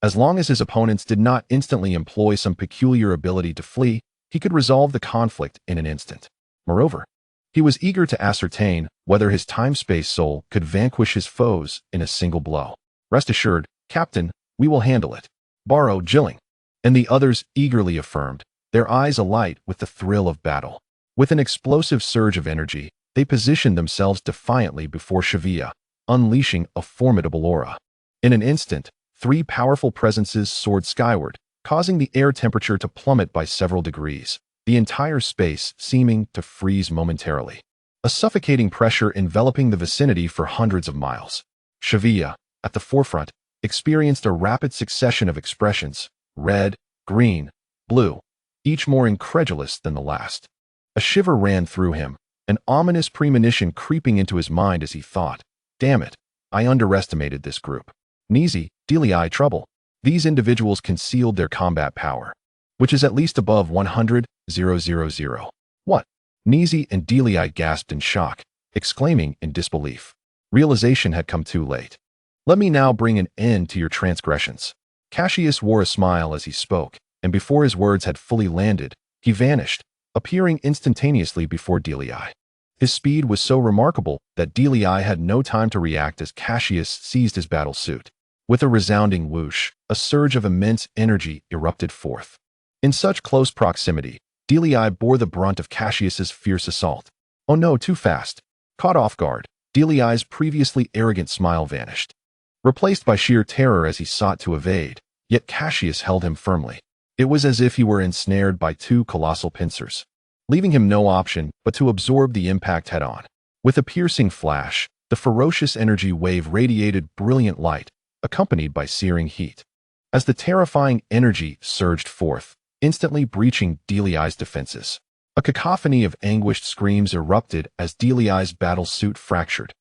As long as his opponents did not instantly employ some peculiar ability to flee, he could resolve the conflict in an instant. Moreover, he was eager to ascertain whether his time-space soul could vanquish his foes in a single blow. Rest assured, Captain, we will handle it. Barrow, Jilling, and the others eagerly affirmed, their eyes alight with the thrill of battle. With an explosive surge of energy, they positioned themselves defiantly before Shavia, unleashing a formidable aura. In an instant, 3 powerful presences soared skyward, causing the air temperature to plummet by several degrees, the entire space seeming to freeze momentarily. A suffocating pressure enveloping the vicinity for hundreds of miles. Shavia, at the forefront, experienced a rapid succession of expressions, red, green, blue, each more incredulous than the last. A shiver ran through him, an ominous premonition creeping into his mind as he thought, damn it, I underestimated this group. Nizi, Delii, trouble. These individuals concealed their combat power, which is at least above 100,000. What? Nizi and Delii gasped in shock, exclaiming in disbelief. Realization had come too late. Let me now bring an end to your transgressions. Cassius wore a smile as he spoke, and before his words had fully landed, he vanished, appearing instantaneously before Delii. His speed was so remarkable that Delii had no time to react as Cassius seized his battle suit. With a resounding whoosh, a surge of immense energy erupted forth. In such close proximity, Delii bore the brunt of Cassius's fierce assault. Oh no, too fast. Caught off guard, Delii's previously arrogant smile vanished, replaced by sheer terror as he sought to evade, yet Cassius held him firmly. It was as if he were ensnared by 2 colossal pincers, leaving him no option but to absorb the impact head-on. With a piercing flash, the ferocious energy wave radiated brilliant light, accompanied by searing heat. As the terrifying energy surged forth, instantly breaching Delii's defenses, a cacophony of anguished screams erupted as Delii's battle suit fractured,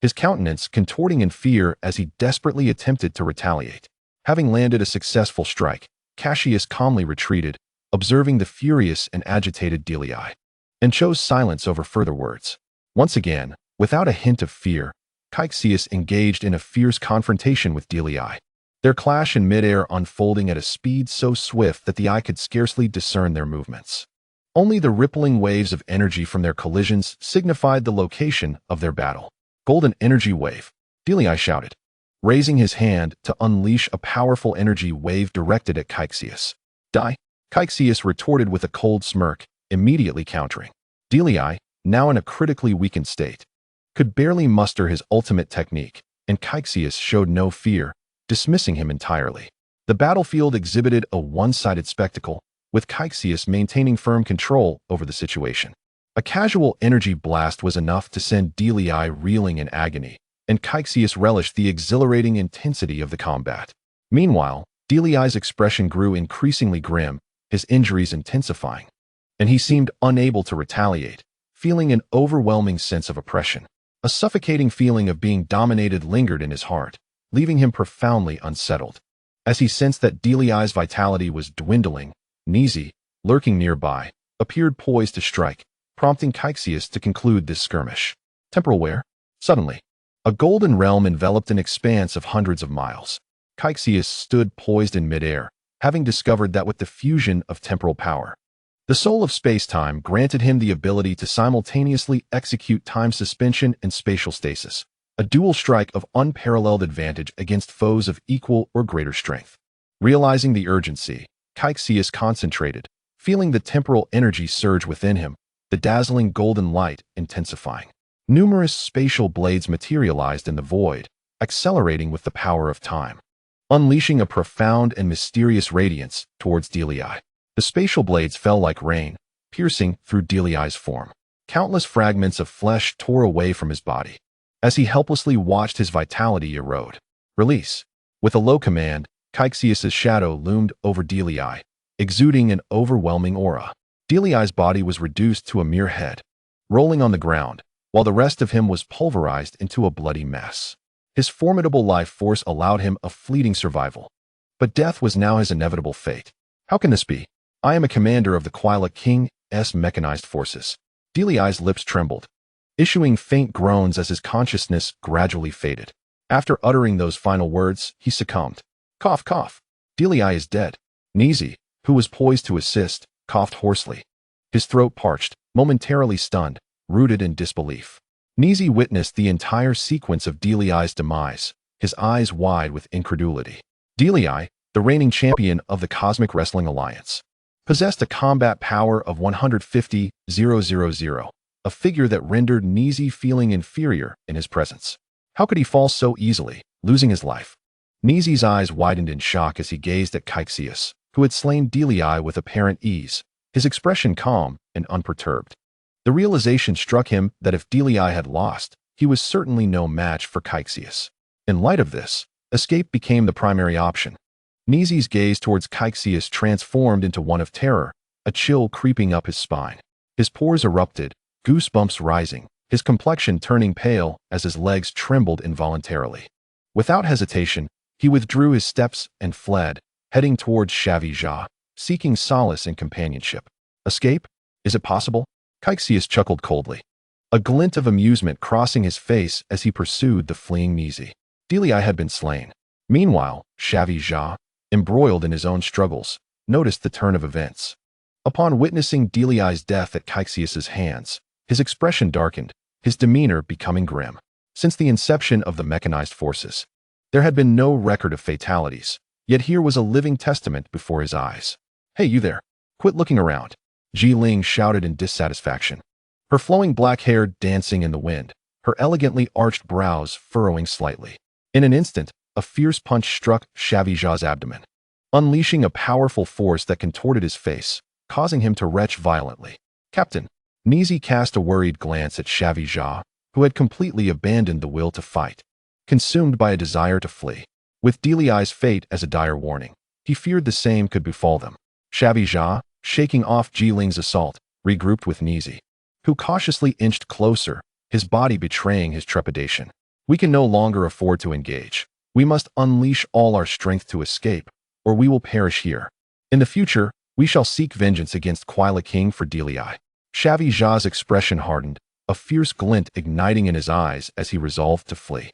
his countenance contorting in fear as he desperately attempted to retaliate. Having landed a successful strike, Cassius calmly retreated, observing the furious and agitated Delii, and chose silence over further words. Once again, without a hint of fear, Cassius engaged in a fierce confrontation with Delii, their clash in midair unfolding at a speed so swift that the eye could scarcely discern their movements. Only the rippling waves of energy from their collisions signified the location of their battle. Golden energy wave, Delii shouted, raising his hand to unleash a powerful energy wave directed at Cassius. Die? Cassius retorted with a cold smirk, immediately countering. Delii, now in a critically weakened state, could barely muster his ultimate technique, and Cassius showed no fear, dismissing him entirely. The battlefield exhibited a one-sided spectacle, with Cassius maintaining firm control over the situation. A casual energy blast was enough to send Delii reeling in agony, and Cassius relished the exhilarating intensity of the combat. Meanwhile, Delii's expression grew increasingly grim, his injuries intensifying, and he seemed unable to retaliate, feeling an overwhelming sense of oppression. A suffocating feeling of being dominated lingered in his heart, leaving him profoundly unsettled. As he sensed that Delii's vitality was dwindling, Nizi, lurking nearby, appeared poised to strike, prompting Cassius to conclude this skirmish. Temporal wear? Suddenly, a golden realm enveloped an expanse of hundreds of miles. Cassius stood poised in midair, having discovered that with the fusion of temporal power, the soul of space-time granted him the ability to simultaneously execute time suspension and spatial stasis, a dual strike of unparalleled advantage against foes of equal or greater strength. Realizing the urgency, Cassius concentrated, feeling the temporal energy surge within him, the dazzling golden light intensifying. Numerous spatial blades materialized in the void, accelerating with the power of time. unleashing a profound and mysterious radiance towards Delii. The spatial blades fell like rain, piercing through Delii's form. Countless fragments of flesh tore away from his body, as he helplessly watched his vitality erode. Release. With a low command, Cassius's shadow loomed over Delii, exuding an overwhelming aura. Delii's body was reduced to a mere head, rolling on the ground, while the rest of him was pulverized into a bloody mess. His formidable life force allowed him a fleeting survival, but death was now his inevitable fate. How can this be? I am a commander of the Twi'lek King's mechanized forces. Delii's lips trembled, issuing faint groans as his consciousness gradually faded. After uttering those final words, he succumbed. Cough, cough. Delii is dead. Nizi, who was poised to assist, coughed hoarsely. His throat parched, momentarily stunned, rooted in disbelief. Nizi witnessed the entire sequence of Delii's demise, his eyes wide with incredulity. Delii, the reigning champion of the Cosmic Wrestling Alliance, possessed a combat power of 150,000, a figure that rendered Nizi feeling inferior in his presence. How could he fall so easily, losing his life? Nizi's eyes widened in shock as he gazed at Cassius, who had slain Delii with apparent ease, his expression calm and unperturbed. The realization struck him that if Delii had lost, he was certainly no match for Cassius. In light of this, escape became the primary option. Nizi's gaze towards Cassius transformed into one of terror, a chill creeping up his spine. His pores erupted, goosebumps rising, his complexion turning pale as his legs trembled involuntarily. Without hesitation, he withdrew his steps and fled, heading towards Shavija, seeking solace and companionship. Escape? Is it possible? Cassius chuckled coldly, a glint of amusement crossing his face as he pursued the fleeing Nizi. Delii had been slain. Meanwhile, Shavija, embroiled in his own struggles, noticed the turn of events. Upon witnessing Delii's death at Cassius's hands, his expression darkened, his demeanor becoming grim. Since the inception of the mechanized forces, there had been no record of fatalities, yet here was a living testament before his eyes. Hey, you there! Quit looking around, Ji Ling shouted in dissatisfaction, her flowing black hair dancing in the wind, her elegantly arched brows furrowing slightly. In an instant, a fierce punch struck Shavija's abdomen, unleashing a powerful force that contorted his face, causing him to retch violently. Captain, Nizi cast a worried glance at Shavija, who had completely abandoned the will to fight, consumed by a desire to flee. With Delii's fate as a dire warning, he feared the same could befall them. Shavija, shaking off Ji Ling's assault, regrouped with Nizi, who cautiously inched closer, his body betraying his trepidation. We can no longer afford to engage. We must unleash all our strength to escape, or we will perish here. In the future, we shall seek vengeance against Twi'lek King for Delii. Shavija's expression hardened, a fierce glint igniting in his eyes as he resolved to flee.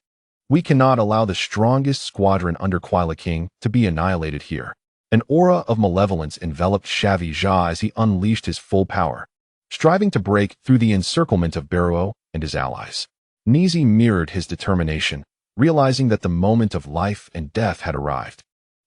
We cannot allow the strongest squadron under Twi'lek King to be annihilated here. An aura of malevolence enveloped Shavija as he unleashed his full power, striving to break through the encirclement of Beruo and his allies. Nizi mirrored his determination, realizing that the moment of life and death had arrived,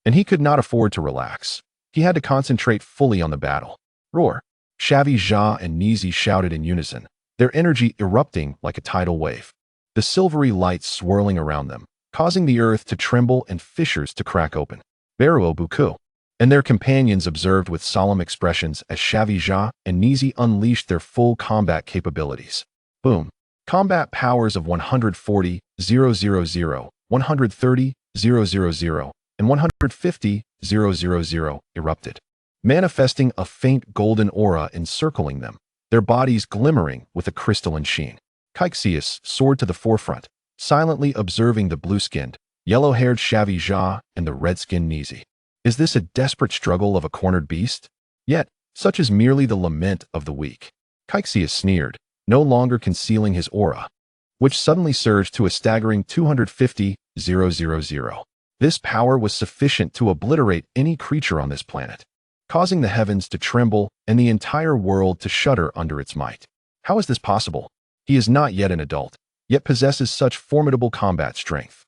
and he could not afford to relax. He had to concentrate fully on the battle. Roar! Shavija and Nizi shouted in unison, their energy erupting like a tidal wave, the silvery light swirling around them, causing the earth to tremble and fissures to crack open. Beruo Buku and their companions observed with solemn expressions as Shavija and Nizi unleashed their full combat capabilities. Boom! Combat powers of 140,000, 130,000, and 150,000 erupted, manifesting a faint golden aura encircling them, their bodies glimmering with a crystalline sheen. Cassius soared to the forefront, silently observing the blue-skinned, yellow-haired Shavija and the red-skinned Nizi. Is this a desperate struggle of a cornered beast? Yet, such is merely the lament of the weak. Cassius sneered, no longer concealing his aura, which suddenly surged to a staggering 250,000. This power was sufficient to obliterate any creature on this planet, causing the heavens to tremble and the entire world to shudder under its might. How is this possible? He is not yet an adult, yet possesses such formidable combat strength.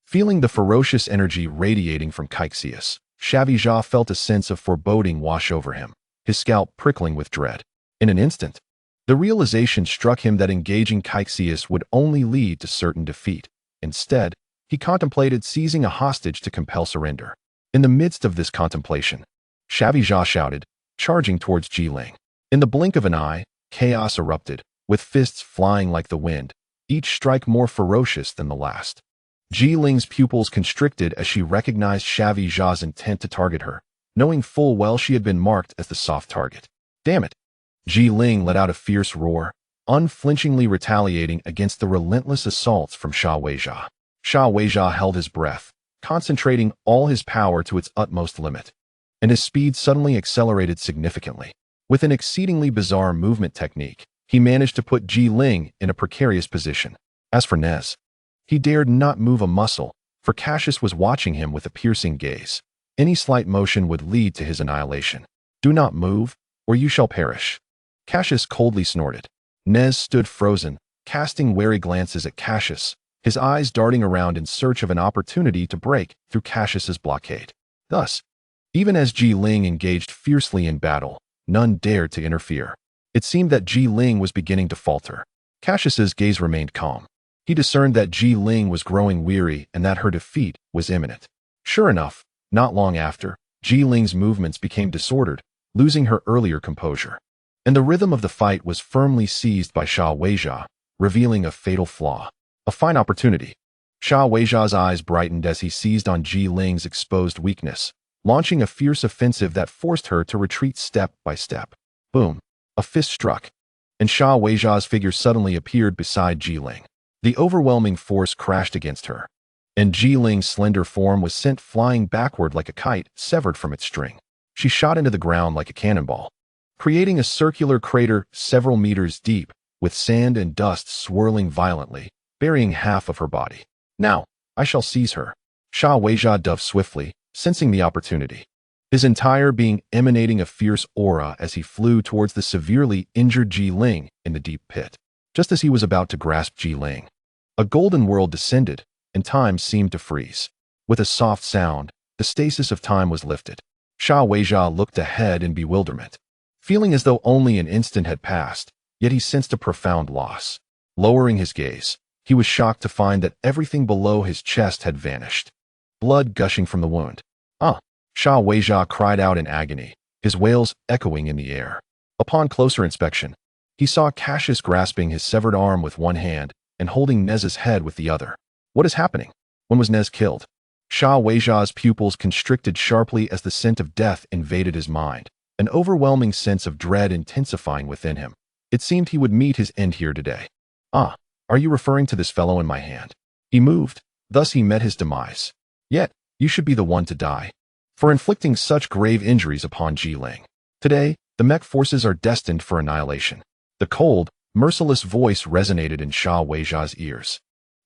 Feeling the ferocious energy radiating from Cassius, Shavija felt a sense of foreboding wash over him, his scalp prickling with dread. In an instant, the realization struck him that engaging Cassius would only lead to certain defeat. Instead, He contemplated seizing a hostage to compel surrender. In the midst of this contemplation, Xia shouted, charging towards Ji-Ling. In the blink of an eye, chaos erupted, with fists flying like the wind, each strike more ferocious than the last. Ji-Ling's pupils constricted as she recognized Xiao's intent to target her, knowing full well she had been marked as the soft target. Damn it! Ji-Ling let out a fierce roar, unflinchingly retaliating against the relentless assaults from Xiao. Xiao held his breath, concentrating all his power to its utmost limit, and his speed suddenly accelerated significantly. With an exceedingly bizarre movement technique, he managed to put Ji-Ling in a precarious position. As for Nez, he dared not move a muscle, for Cassius was watching him with a piercing gaze. Any slight motion would lead to his annihilation. Do not move, or you shall perish. Cassius coldly snorted. Nez stood frozen, casting wary glances at Cassius, his eyes darting around in search of an opportunity to break through Cassius's blockade. Thus, even as Ji-Ling engaged fiercely in battle, none dared to interfere. It seemed that Ji-Ling was beginning to falter. Cassius's gaze remained calm. He discerned that Ji-Ling was growing weary and that her defeat was imminent. Sure enough, not long after, Ji-Ling's movements became disordered, losing her earlier composure. And the rhythm of the fight was firmly seized by Xiao, revealing a fatal flaw. A fine opportunity. Xiao's eyes brightened as he seized on Ji-Ling's exposed weakness, launching a fierce offensive that forced her to retreat step by step. Boom. A fist struck, and Xiao's figure suddenly appeared beside Ji-Ling. The overwhelming force crashed against her, and Ji-Ling's slender form was sent flying backward like a kite severed from its string. She shot into the ground like a cannonball, creating a circular crater several meters deep, with sand and dust swirling violently, burying half of her body. Now, I shall seize her. Xiao dove swiftly, sensing the opportunity, his entire being emanating a fierce aura as he flew towards the severely injured Ji-Ling in the deep pit. Just as he was about to grasp Ji-Ling, a golden world descended, and time seemed to freeze. With a soft sound, the stasis of time was lifted. Xiao looked ahead in bewilderment, feeling as though only an instant had passed, yet he sensed a profound loss. Lowering his gaze, he was shocked to find that everything below his chest had vanished, blood gushing from the wound. Xiao cried out in agony, his wails echoing in the air. Upon closer inspection, he saw Cassius grasping his severed arm with one hand and holding Nez's head with the other. What is happening? When was Nez killed? Xiao's pupils constricted sharply as the scent of death invaded his mind, an overwhelming sense of dread intensifying within him. It seemed he would meet his end here today. Are you referring to this fellow in my hand? He moved, thus he met his demise. Yet, you should be the one to die, for inflicting such grave injuries upon Ji-Ling. Today, the mech forces are destined for annihilation. The cold, merciless voice resonated in Xiao's ears,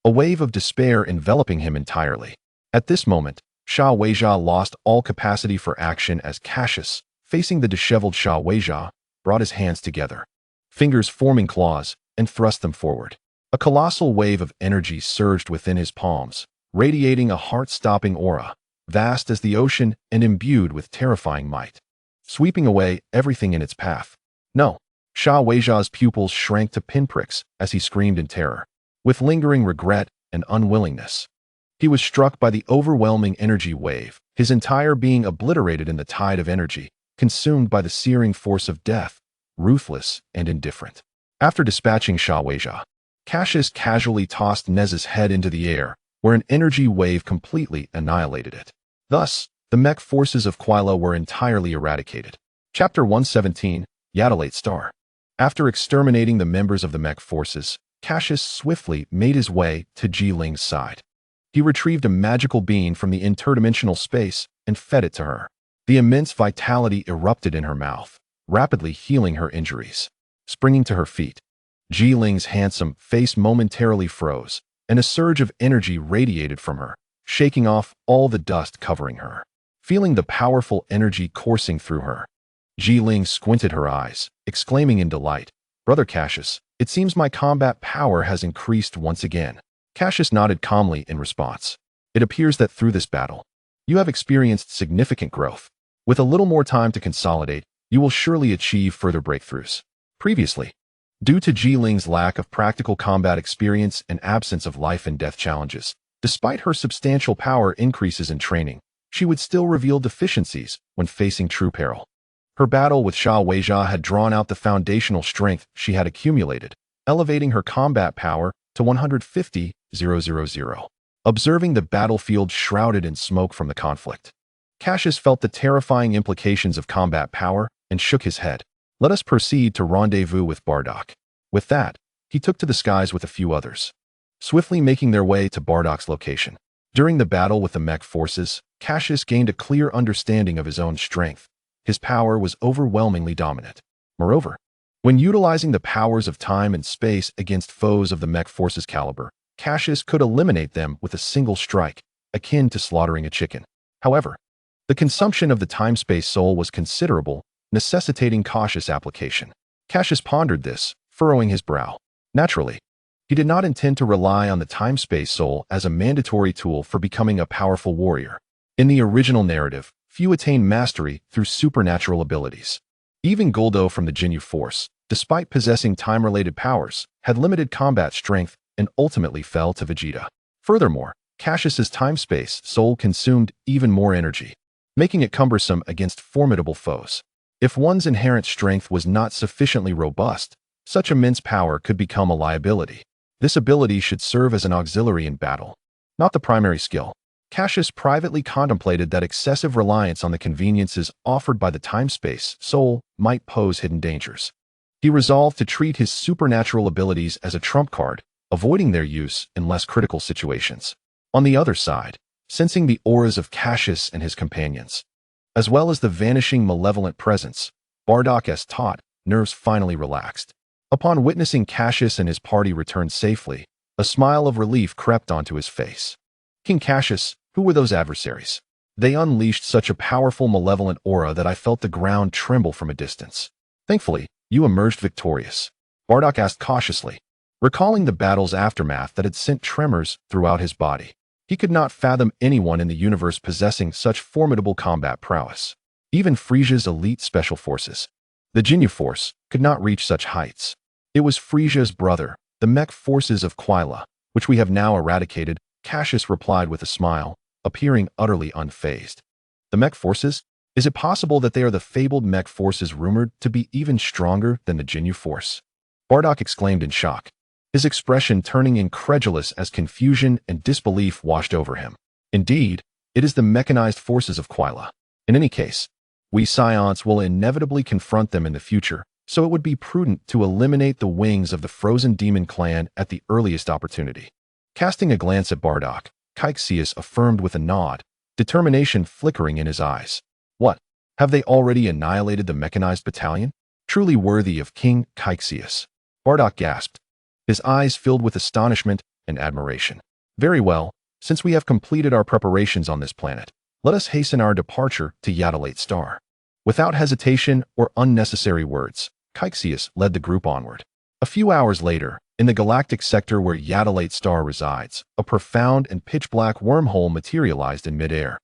a wave of despair enveloping him entirely. At this moment, Xiao lost all capacity for action as Cassius, facing the disheveled Xiao, brought his hands together, fingers forming claws, and thrust them forward. A colossal wave of energy surged within his palms, radiating a heart-stopping aura, vast as the ocean and imbued with terrifying might, sweeping away everything in its path. No! Xiao's pupils shrank to pinpricks as he screamed in terror, with lingering regret and unwillingness. He was struck by the overwhelming energy wave, his entire being obliterated in the tide of energy, consumed by the searing force of death, ruthless and indifferent. After dispatching Xiao, Cassius casually tossed Nez's head into the air, where an energy wave completely annihilated it. Thus, the mech forces of Quilo were entirely eradicated. Chapter 117, Yatalate Star. After exterminating the members of the mech forces, Cassius swiftly made his way to Ji-Ling's side. He retrieved a magical bean from the interdimensional space and fed it to her. The immense vitality erupted in her mouth, rapidly healing her injuries. Springing to her feet, Ji-Ling's handsome face momentarily froze, and a surge of energy radiated from her, shaking off all the dust covering her. Feeling the powerful energy coursing through her, Ji-Ling squinted her eyes, exclaiming in delight, "Brother Cassius, it seems my combat power has increased once again." Cassius nodded calmly in response. "It appears that through this battle, you have experienced significant growth. With a little more time to consolidate, you will surely achieve further breakthroughs." Previously, due to Ji-Ling's lack of practical combat experience and absence of life and death challenges, Despite her substantial power increases in training, she would still reveal deficiencies when facing true peril. Her battle with Sha Weijia had drawn out the foundational strength she had accumulated, elevating her combat power to 150,000. Observing the battlefield shrouded in smoke from the conflict, Cassius felt the terrifying implications of combat power and shook his head. Let us proceed to rendezvous with Bardock. With that, he took to the skies with a few others, swiftly making their way to Bardock's location. During the battle with the mech forces, Cassius gained a clear understanding of his own strength. His power was overwhelmingly dominant. Moreover, when utilizing the powers of time and space against foes of the mech forces caliber, Cassius could eliminate them with a single strike, akin to slaughtering a chicken. However, the consumption of the time-space soul was considerable, necessitating cautious application. Cassius pondered this, furrowing his brow. Naturally, he did not intend to rely on the time-space soul as a mandatory tool for becoming a powerful warrior. In the original narrative, few attain mastery through supernatural abilities. Even Goldo from the Ginyu Force, despite possessing time-related powers, had limited combat strength and ultimately fell to Vegeta. Furthermore, Cassius's time-space soul consumed even more energy, making it cumbersome against formidable foes. If one's inherent strength was not sufficiently robust, such immense power could become a liability. This ability should serve as an auxiliary in battle, not the primary skill. Cassius privately contemplated that excessive reliance on the conveniences offered by the time-space soul might pose hidden dangers. He resolved to treat his supernatural abilities as a trump card, avoiding their use in less critical situations. On the other side, sensing the auras of Cassius and his companions, as well as the vanishing malevolent presence, Bardock's taut nerves finally relaxed. Upon witnessing Cassius and his party return safely, a smile of relief crept onto his face. King Cassius, who were those adversaries? They unleashed such a powerful malevolent aura that I felt the ground tremble from a distance. Thankfully, you emerged victorious, Bardock asked cautiously, recalling the battle's aftermath that had sent tremors throughout his body. He could not fathom anyone in the universe possessing such formidable combat prowess. Even Frieza's elite special forces, the Ginyu Force, could not reach such heights. It was Frieza's brother, the mech forces of Quila, which we have now eradicated, Cassius replied with a smile, appearing utterly unfazed. The mech forces? Is it possible that they are the fabled mech forces rumored to be even stronger than the Ginyu Force? Bardock exclaimed in shock, his expression turning incredulous as confusion and disbelief washed over him. Indeed, it is the mechanized forces of Quila. In any case, we Saiyans will inevitably confront them in the future, so it would be prudent to eliminate the wings of the frozen demon clan at the earliest opportunity. Casting a glance at Bardock, Cassius affirmed with a nod, determination flickering in his eyes. What? Have they already annihilated the mechanized battalion? Truly worthy of King Cassius. Bardock gasped, his eyes filled with astonishment and admiration. Very well, since we have completed our preparations on this planet, let us hasten our departure to Yaddalate Star. Without hesitation or unnecessary words, Cassius led the group onward. A few hours later, in the galactic sector where Yaddalate Star resides, a profound and pitch-black wormhole materialized in midair,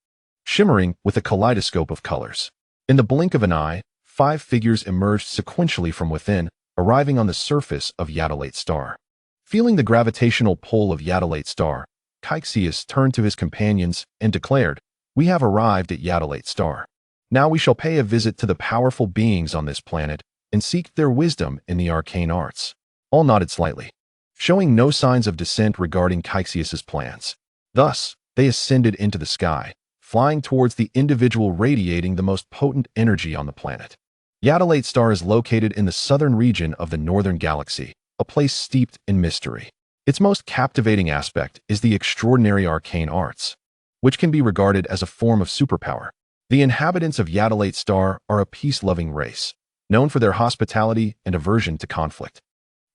shimmering with a kaleidoscope of colors. In the blink of an eye, 5 figures emerged sequentially from within, arriving on the surface of Yaddalate Star. Feeling the gravitational pull of Yaddalate Star, Cassius turned to his companions and declared, "We have arrived at Yaddalate Star. Now we shall pay a visit to the powerful beings on this planet and seek their wisdom in the arcane arts." All nodded slightly, showing no signs of dissent regarding Cassius's plans. Thus, they ascended into the sky, flying towards the individual radiating the most potent energy on the planet. Yaddalate Star is located in the southern region of the northern galaxy, a place steeped in mystery. Its most captivating aspect is the extraordinary arcane arts, which can be regarded as a form of superpower. The inhabitants of Yaddalate Star are a peace-loving race, known for their hospitality and aversion to conflict.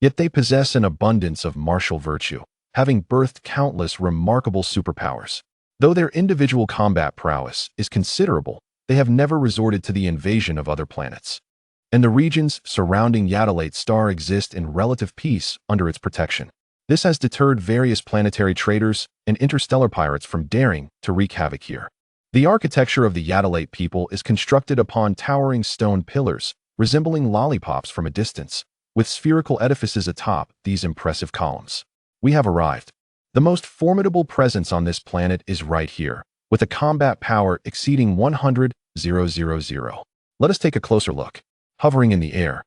Yet they possess an abundance of martial virtue, having birthed countless remarkable superpowers. Though their individual combat prowess is considerable, they have never resorted to the invasion of other planets, and the regions surrounding Yaddalate Star exist in relative peace under its protection. This has deterred various planetary traders and interstellar pirates from daring to wreak havoc here. The architecture of the Yaddalate people is constructed upon towering stone pillars, resembling lollipops from a distance, with spherical edifices atop these impressive columns. We have arrived. The most formidable presence on this planet is right here, with a combat power exceeding 100,000. Let us take a closer look. Hovering in the air,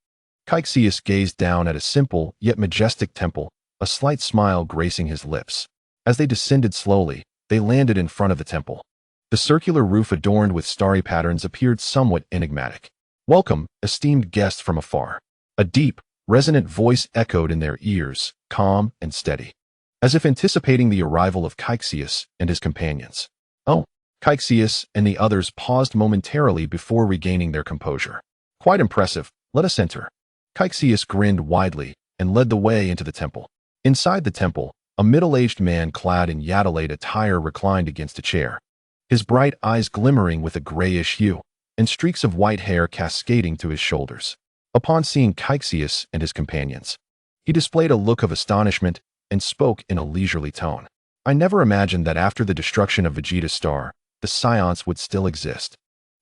Cassius gazed down at a simple yet majestic temple, a slight smile gracing his lips. As they descended slowly, they landed in front of the temple. The circular roof adorned with starry patterns appeared somewhat enigmatic. "Welcome, esteemed guests from afar." A deep, resonant voice echoed in their ears, calm and steady, as if anticipating the arrival of Cassius and his companions. "Oh." Cassius and the others paused momentarily before regaining their composure. "Quite impressive. Let us enter." Cassius grinned widely and led the way into the temple. Inside the temple, a middle-aged man clad in Yadalate attire reclined against a chair, his bright eyes glimmering with a grayish hue, and streaks of white hair cascading to his shoulders. Upon seeing Cassius and his companions, he displayed a look of astonishment and spoke in a leisurely tone. "I never imagined that after the destruction of Vegeta's star, the Saiyans would still exist,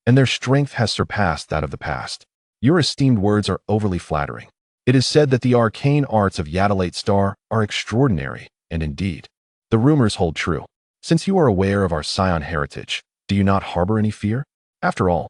and their strength has surpassed that of the past. Your esteemed words are overly flattering. It is said that the arcane arts of Yadalate's star are extraordinary, and indeed, the rumors hold true. Since you are aware of our Saiyan heritage, do you not harbor any fear? After all,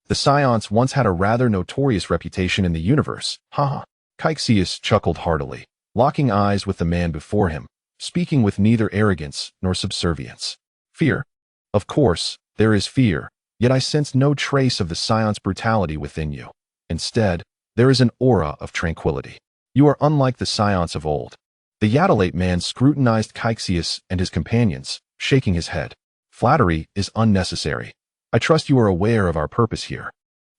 the Saiyans once had a rather notorious reputation in the universe." Haha. Cassius chuckled heartily, locking eyes with the man before him, speaking with neither arrogance nor subservience. "Fear? Of course, there is fear, yet I sense no trace of the Saiyans' brutality within you. Instead, there is an aura of tranquility. You are unlike the Saiyans of old." The Yadalate man scrutinized Cassius and his companions, shaking his head. "Flattery is unnecessary. I trust you are aware of our purpose here.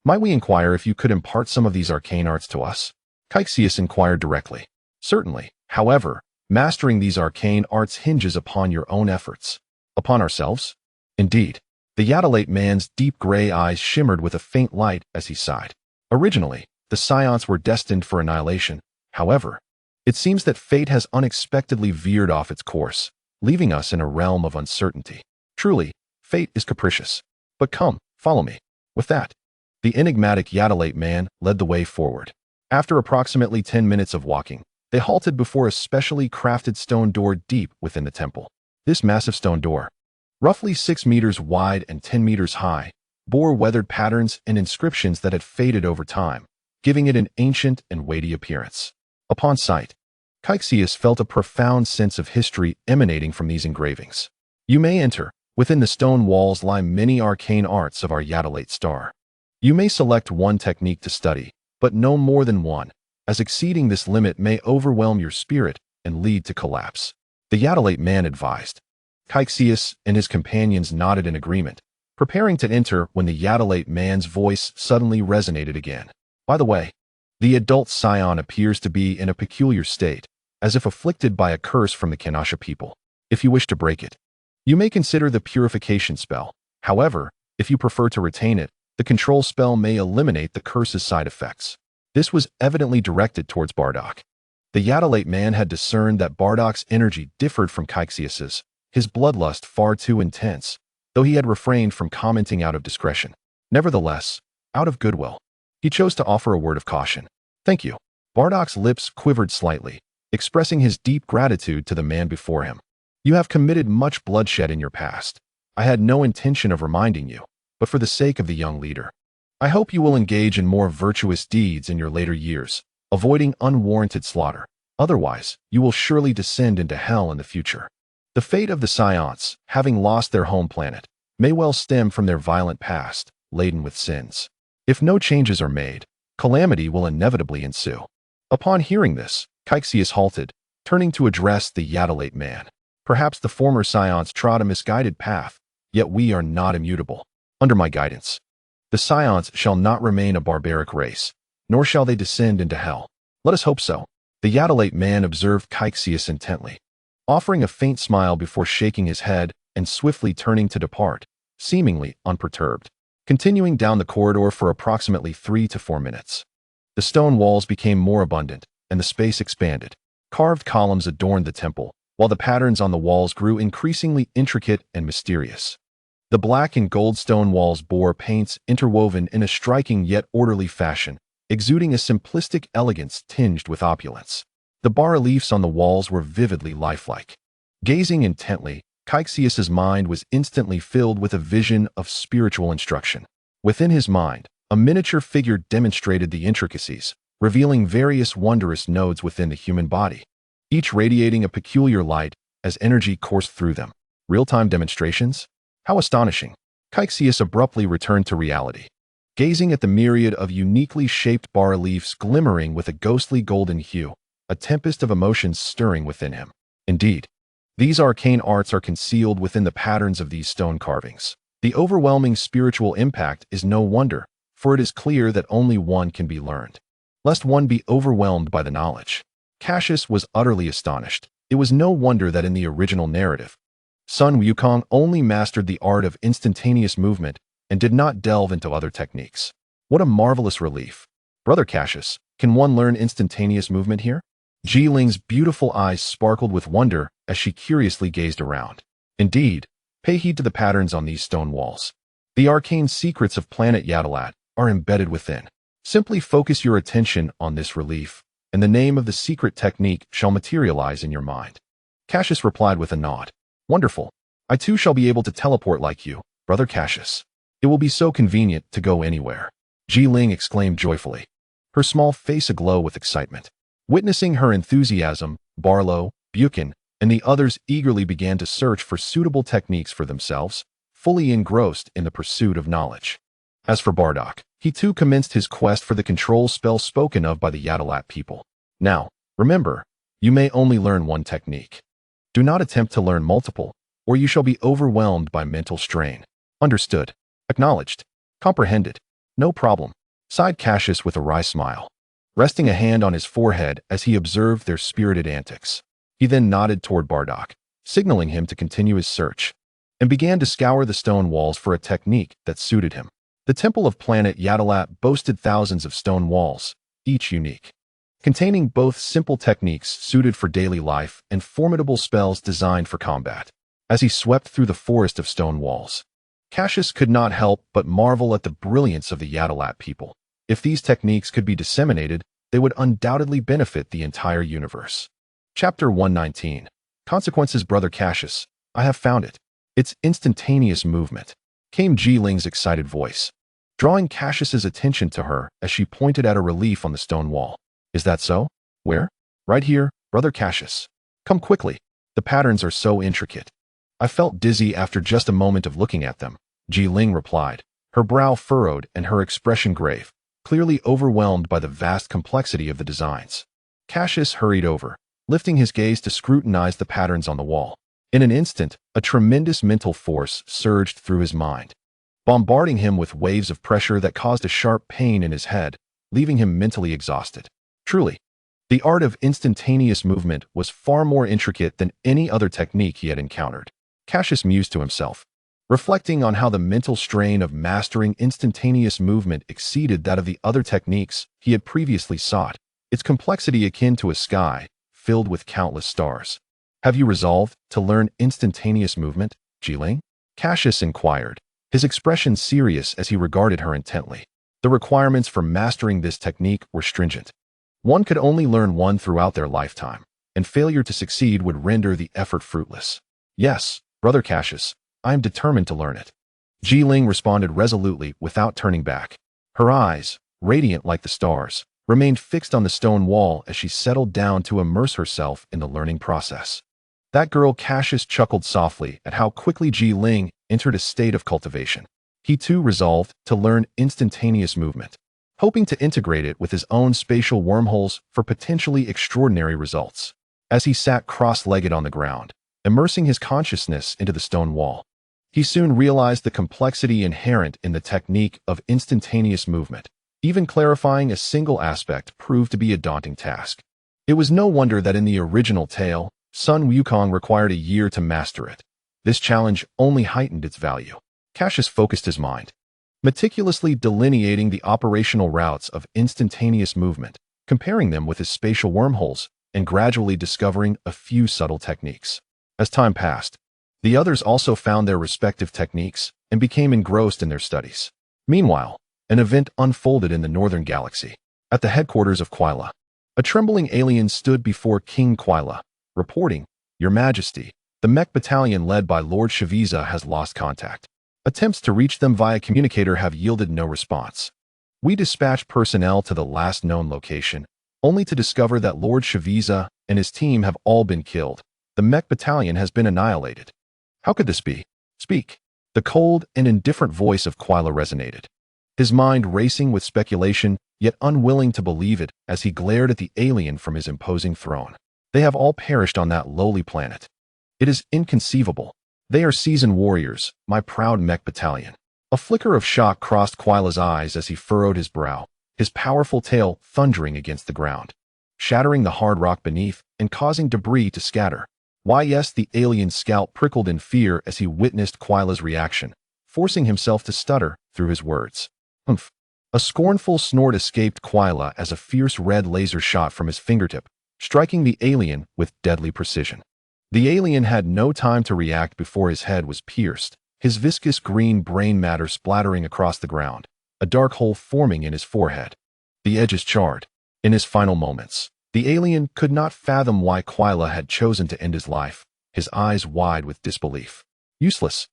Might we inquire if you could impart some of these arcane arts to us?" Cassius inquired directly. "Certainly. However, mastering these arcane arts hinges upon your own efforts." "Upon ourselves?" "Indeed." The Yadalate man's deep gray eyes shimmered with a faint light as he sighed. "Originally, the Saiyans were destined for annihilation. However, it seems that fate has unexpectedly veered off its course, leaving us in a realm of uncertainty. Truly, fate is capricious. But come, follow me." With that, the enigmatic Yadalate man led the way forward. After approximately 10 minutes of walking, they halted before a specially crafted stone door deep within the temple. This massive stone door, roughly 6 meters wide and 10 meters high, bore weathered patterns and inscriptions that had faded over time, giving it an ancient and weighty appearance. Upon sight, Cassius felt a profound sense of history emanating from these engravings. "You may enter. Within the stone walls lie many arcane arts of our Yadalate star. You may select one technique to study, but no more than one, as exceeding this limit may overwhelm your spirit and lead to collapse," the Yadalate man advised. Cassius and his companions nodded in agreement, preparing to enter when the Yadalate man's voice suddenly resonated again. "By the way, the adult Saiyan appears to be in a peculiar state, as if afflicted by a curse from the Kanasha people. If you wish to break it, you may consider the purification spell. However, if you prefer to retain it, the control spell may eliminate the curse's side effects." This was evidently directed towards Bardock. The Yadalate man had discerned that Bardock's energy differed from Cassius's, his bloodlust far too intense, though he had refrained from commenting out of discretion. Nevertheless, out of goodwill, he chose to offer a word of caution. "Thank you." Bardock's lips quivered slightly, expressing his deep gratitude to the man before him. "You have committed much bloodshed in your past. I had no intention of reminding you, but for the sake of the young leader, I hope you will engage in more virtuous deeds in your later years, avoiding unwarranted slaughter. Otherwise, you will surely descend into hell in the future." The fate of the Saiyans, having lost their home planet, may well stem from their violent past, laden with sins. If no changes are made, calamity will inevitably ensue. Upon hearing this, Cassius halted, turning to address the Yadalate man. "Perhaps the former Saiyans trod a misguided path, yet we are not immutable. Under my guidance, the Saiyans shall not remain a barbaric race, nor shall they descend into hell. Let us hope so." The Yadalate man observed Cassius intently, offering a faint smile before shaking his head and swiftly turning to depart, seemingly unperturbed. Continuing down the corridor for approximately 3 to 4 minutes, the stone walls became more abundant, and the space expanded. Carved columns adorned the temple, while the patterns on the walls grew increasingly intricate and mysterious. The black and gold stone walls bore paints interwoven in a striking yet orderly fashion, exuding a simplistic elegance tinged with opulence. The bas-reliefs on the walls were vividly lifelike, Gazing intently, Cassius's mind was instantly filled with a vision of spiritual instruction. Within his mind, a miniature figure demonstrated the intricacies, revealing various wondrous nodes within the human body, each radiating a peculiar light as energy coursed through them. Real-time demonstrations? How astonishing! Cassius abruptly returned to reality, gazing at the myriad of uniquely shaped bas-reliefs glimmering with a ghostly golden hue, a tempest of emotions stirring within him. Indeed, these arcane arts are concealed within the patterns of these stone carvings. The overwhelming spiritual impact is no wonder, for it is clear that only one can be learned, lest one be overwhelmed by the knowledge. Cassius was utterly astonished. It was no wonder that in the original narrative, Sun Wukong only mastered the art of instantaneous movement and did not delve into other techniques. What a marvelous relief. Brother Cassius, can one learn instantaneous movement here? Ji Ling's beautiful eyes sparkled with wonder as she curiously gazed around. Indeed, pay heed to the patterns on these stone walls. The arcane secrets of Planet Vegeta are embedded within. Simply focus your attention on this relief, and the name of the secret technique shall materialize in your mind. Cassius replied with a nod. Wonderful. I too shall be able to teleport like you, Brother Cassius. It will be so convenient to go anywhere. Ji Ling exclaimed joyfully, her small face aglow with excitement. Witnessing her enthusiasm, Barlow, Buchan, and the others eagerly began to search for suitable techniques for themselves, fully engrossed in the pursuit of knowledge. As for Bardock, he too commenced his quest for the control spell spoken of by the Yadalat people. Now, remember, you may only learn one technique. Do not attempt to learn multiple, or you shall be overwhelmed by mental strain. Understood. Acknowledged. Comprehended. No problem, sighed Cassius with a wry smile, resting a hand on his forehead as he observed their spirited antics. He then nodded toward Bardock, signaling him to continue his search, and began to scour the stone walls for a technique that suited him. The temple of Planet Vegeta boasted thousands of stone walls, each unique, containing both simple techniques suited for daily life and formidable spells designed for combat. As he swept through the forest of stone walls, Cassius could not help but marvel at the brilliance of the Yadalat people. If these techniques could be disseminated, they would undoubtedly benefit the entire universe. Chapter 119. Consequences. Brother Cassius, I have found it. It's instantaneous movement, came Ji Ling's excited voice, drawing Cassius's attention to her as she pointed at a relief on the stone wall. Is that so? Where? Right here, Brother Cassius. Come quickly. The patterns are so intricate. I felt dizzy after just a moment of looking at them, Ji Ling replied, her brow furrowed and her expression grave, clearly overwhelmed by the vast complexity of the designs. Cassius hurried over, lifting his gaze to scrutinize the patterns on the wall. In an instant, a tremendous mental force surged through his mind, bombarding him with waves of pressure that caused a sharp pain in his head, leaving him mentally exhausted. Truly, the art of instantaneous movement was far more intricate than any other technique he had encountered. Cassius mused to himself, reflecting on how the mental strain of mastering instantaneous movement exceeded that of the other techniques he had previously sought, its complexity akin to a sky filled with countless stars. Have you resolved to learn instantaneous movement, Ji Ling? Cassius inquired, his expression serious as he regarded her intently. The requirements for mastering this technique were stringent. One could only learn one throughout their lifetime, and failure to succeed would render the effort fruitless. Yes, Brother Cassius, I am determined to learn it. Ji Ling responded resolutely without turning back. Her eyes, radiant like the stars, remained fixed on the stone wall as she settled down to immerse herself in the learning process. That girl. Cassius chuckled softly at how quickly Ji Ling entered a state of cultivation. He too resolved to learn instantaneous movement, hoping to integrate it with his own spatial wormholes for potentially extraordinary results. As he sat cross-legged on the ground, immersing his consciousness into the stone wall, he soon realized the complexity inherent in the technique of instantaneous movement. Even clarifying a single aspect proved to be a daunting task. It was no wonder that in the original tale, Sun Wukong required a year to master it. This challenge only heightened its value. Cassius focused his mind, meticulously delineating the operational routes of instantaneous movement, comparing them with his spatial wormholes, and gradually discovering a few subtle techniques. As time passed, the others also found their respective techniques and became engrossed in their studies. Meanwhile, an event unfolded in the northern galaxy. At the headquarters of Quila, a trembling alien stood before King Quila, reporting, Your Majesty, The mech battalion led by Lord Frieza has lost contact. Attempts to reach them via communicator have yielded no response. We dispatched personnel to the last known location, only to discover that Lord Frieza and his team have all been killed. The mech battalion has been annihilated. How could this be? Speak. The cold and indifferent voice of Quila resonated. His mind racing with speculation, yet unwilling to believe it as he glared at the alien from his imposing throne. They have all perished on that lowly planet. It is inconceivable. They are seasoned warriors, my proud mech battalion. A flicker of shock crossed Quila's eyes as he furrowed his brow, his powerful tail thundering against the ground, shattering the hard rock beneath and causing debris to scatter. Why yes, the alien's scalp prickled in fear as he witnessed Quila's reaction, forcing himself to stutter through his words. Humph. A scornful snort escaped Quila as a fierce red laser shot from his fingertip, striking the alien with deadly precision. The alien had no time to react before his head was pierced, his viscous green brain matter splattering across the ground, a dark hole forming in his forehead. The edges charred. In his final moments, the alien could not fathom why Quila had chosen to end his life, his eyes wide with disbelief. Useless.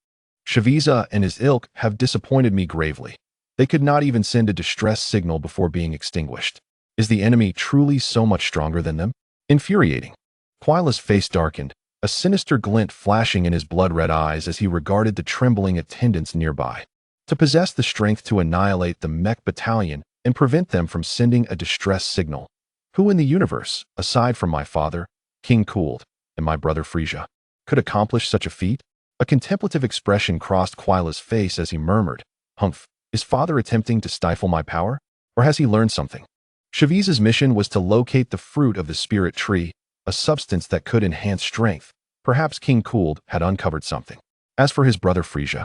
Frieza and his ilk have disappointed me gravely. They could not even send a distress signal before being extinguished. Is the enemy truly so much stronger than them? Infuriating. Quila's face darkened, a sinister glint flashing in his blood-red eyes as he regarded the trembling attendants nearby. To possess the strength to annihilate the mech battalion and prevent them from sending a distress signal. Who in the universe, aside from my father, King Cooled, and my brother Frieza, could accomplish such a feat? A contemplative expression crossed Quila's face as he murmured, "Humph, is father attempting to stifle my power? Or has he learned something?" Frieza's mission was to locate the fruit of the spirit tree, a substance that could enhance strength. Perhaps King Cooled had uncovered something. As for his brother Frieza,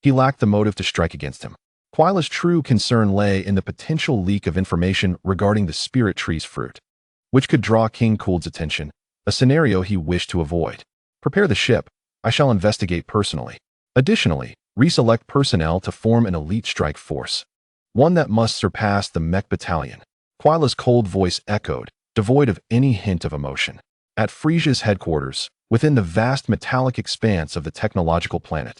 he lacked the motive to strike against him. Quila's true concern lay in the potential leak of information regarding the spirit tree's fruit, which could draw King Cooled's attention, a scenario he wished to avoid. Prepare the ship. I shall investigate personally. Additionally, reselect personnel to form an elite strike force, one that must surpass the mech battalion. Quila's cold voice echoed, devoid of any hint of emotion. At Frieza's headquarters, within the vast metallic expanse of the technological planet,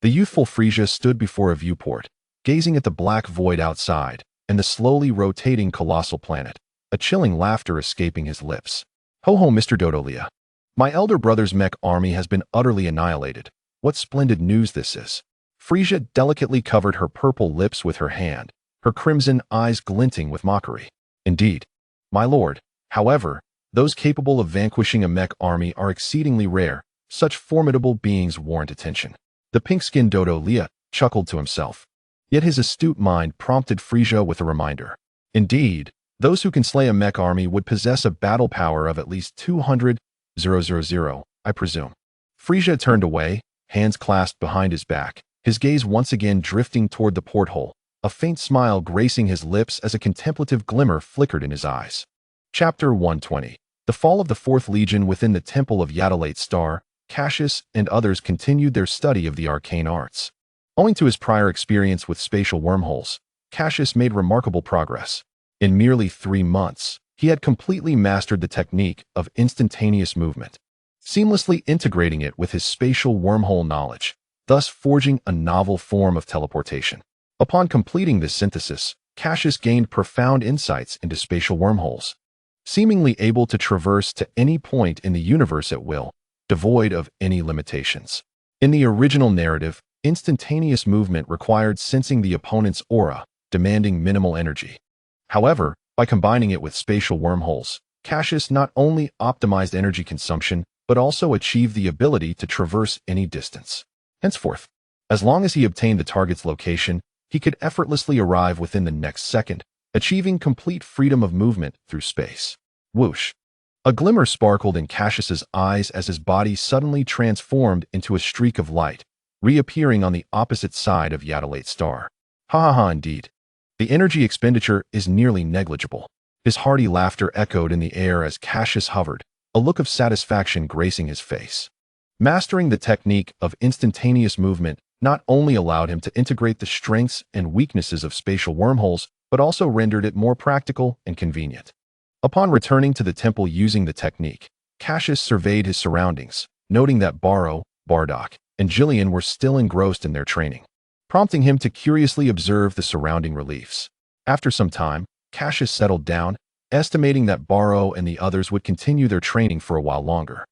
the youthful Frieza stood before a viewport, gazing at the black void outside and the slowly rotating colossal planet, a chilling laughter escaping his lips. Ho ho, Mr. Dodolia. My elder brother's mech army has been utterly annihilated. What splendid news this is. Frieza delicately covered her purple lips with her hand, her crimson eyes glinting with mockery. Indeed, my lord. However, those capable of vanquishing a mech army are exceedingly rare. Such formidable beings warrant attention. The pink-skinned Dodolia chuckled to himself. Yet his astute mind prompted Frieza with a reminder. Indeed, those who can slay a mech army would possess a battle power of at least 200,000, I presume. Frieza turned away, hands clasped behind his back, his gaze once again drifting toward the porthole, a faint smile gracing his lips as a contemplative glimmer flickered in his eyes. Chapter 120. The fall of the Fourth Legion within the Temple of Yatalate Star. Cassius and others continued their study of the arcane arts. Owing to his prior experience with spatial wormholes, Cassius made remarkable progress. In merely 3 months, he had completely mastered the technique of instantaneous movement, seamlessly integrating it with his spatial wormhole knowledge, thus forging a novel form of teleportation. Upon completing this synthesis, Cassius gained profound insights into spatial wormholes, seemingly able to traverse to any point in the universe at will, devoid of any limitations. In the original narrative, instantaneous movement required sensing the opponent's aura, demanding minimal energy. However, by combining it with spatial wormholes, Cassius not only optimized energy consumption, but also achieved the ability to traverse any distance. Henceforth, as long as he obtained the target's location, he could effortlessly arrive within the next second, achieving complete freedom of movement through space. Whoosh! A glimmer sparkled in Cassius's eyes as his body suddenly transformed into a streak of light, reappearing on the opposite side of Yatalate Star. Ha ha ha, indeed. The energy expenditure is nearly negligible. His hearty laughter echoed in the air as Cassius hovered, a look of satisfaction gracing his face. Mastering the technique of instantaneous movement not only allowed him to integrate the strengths and weaknesses of spatial wormholes, but also rendered it more practical and convenient. Upon returning to the temple using the technique, Cassius surveyed his surroundings, noting that Bardock, and Jillian were still engrossed in their training, prompting him to curiously observe the surrounding reliefs. After some time, Cassius settled down, estimating that Barrow and the others would continue their training for a while longer.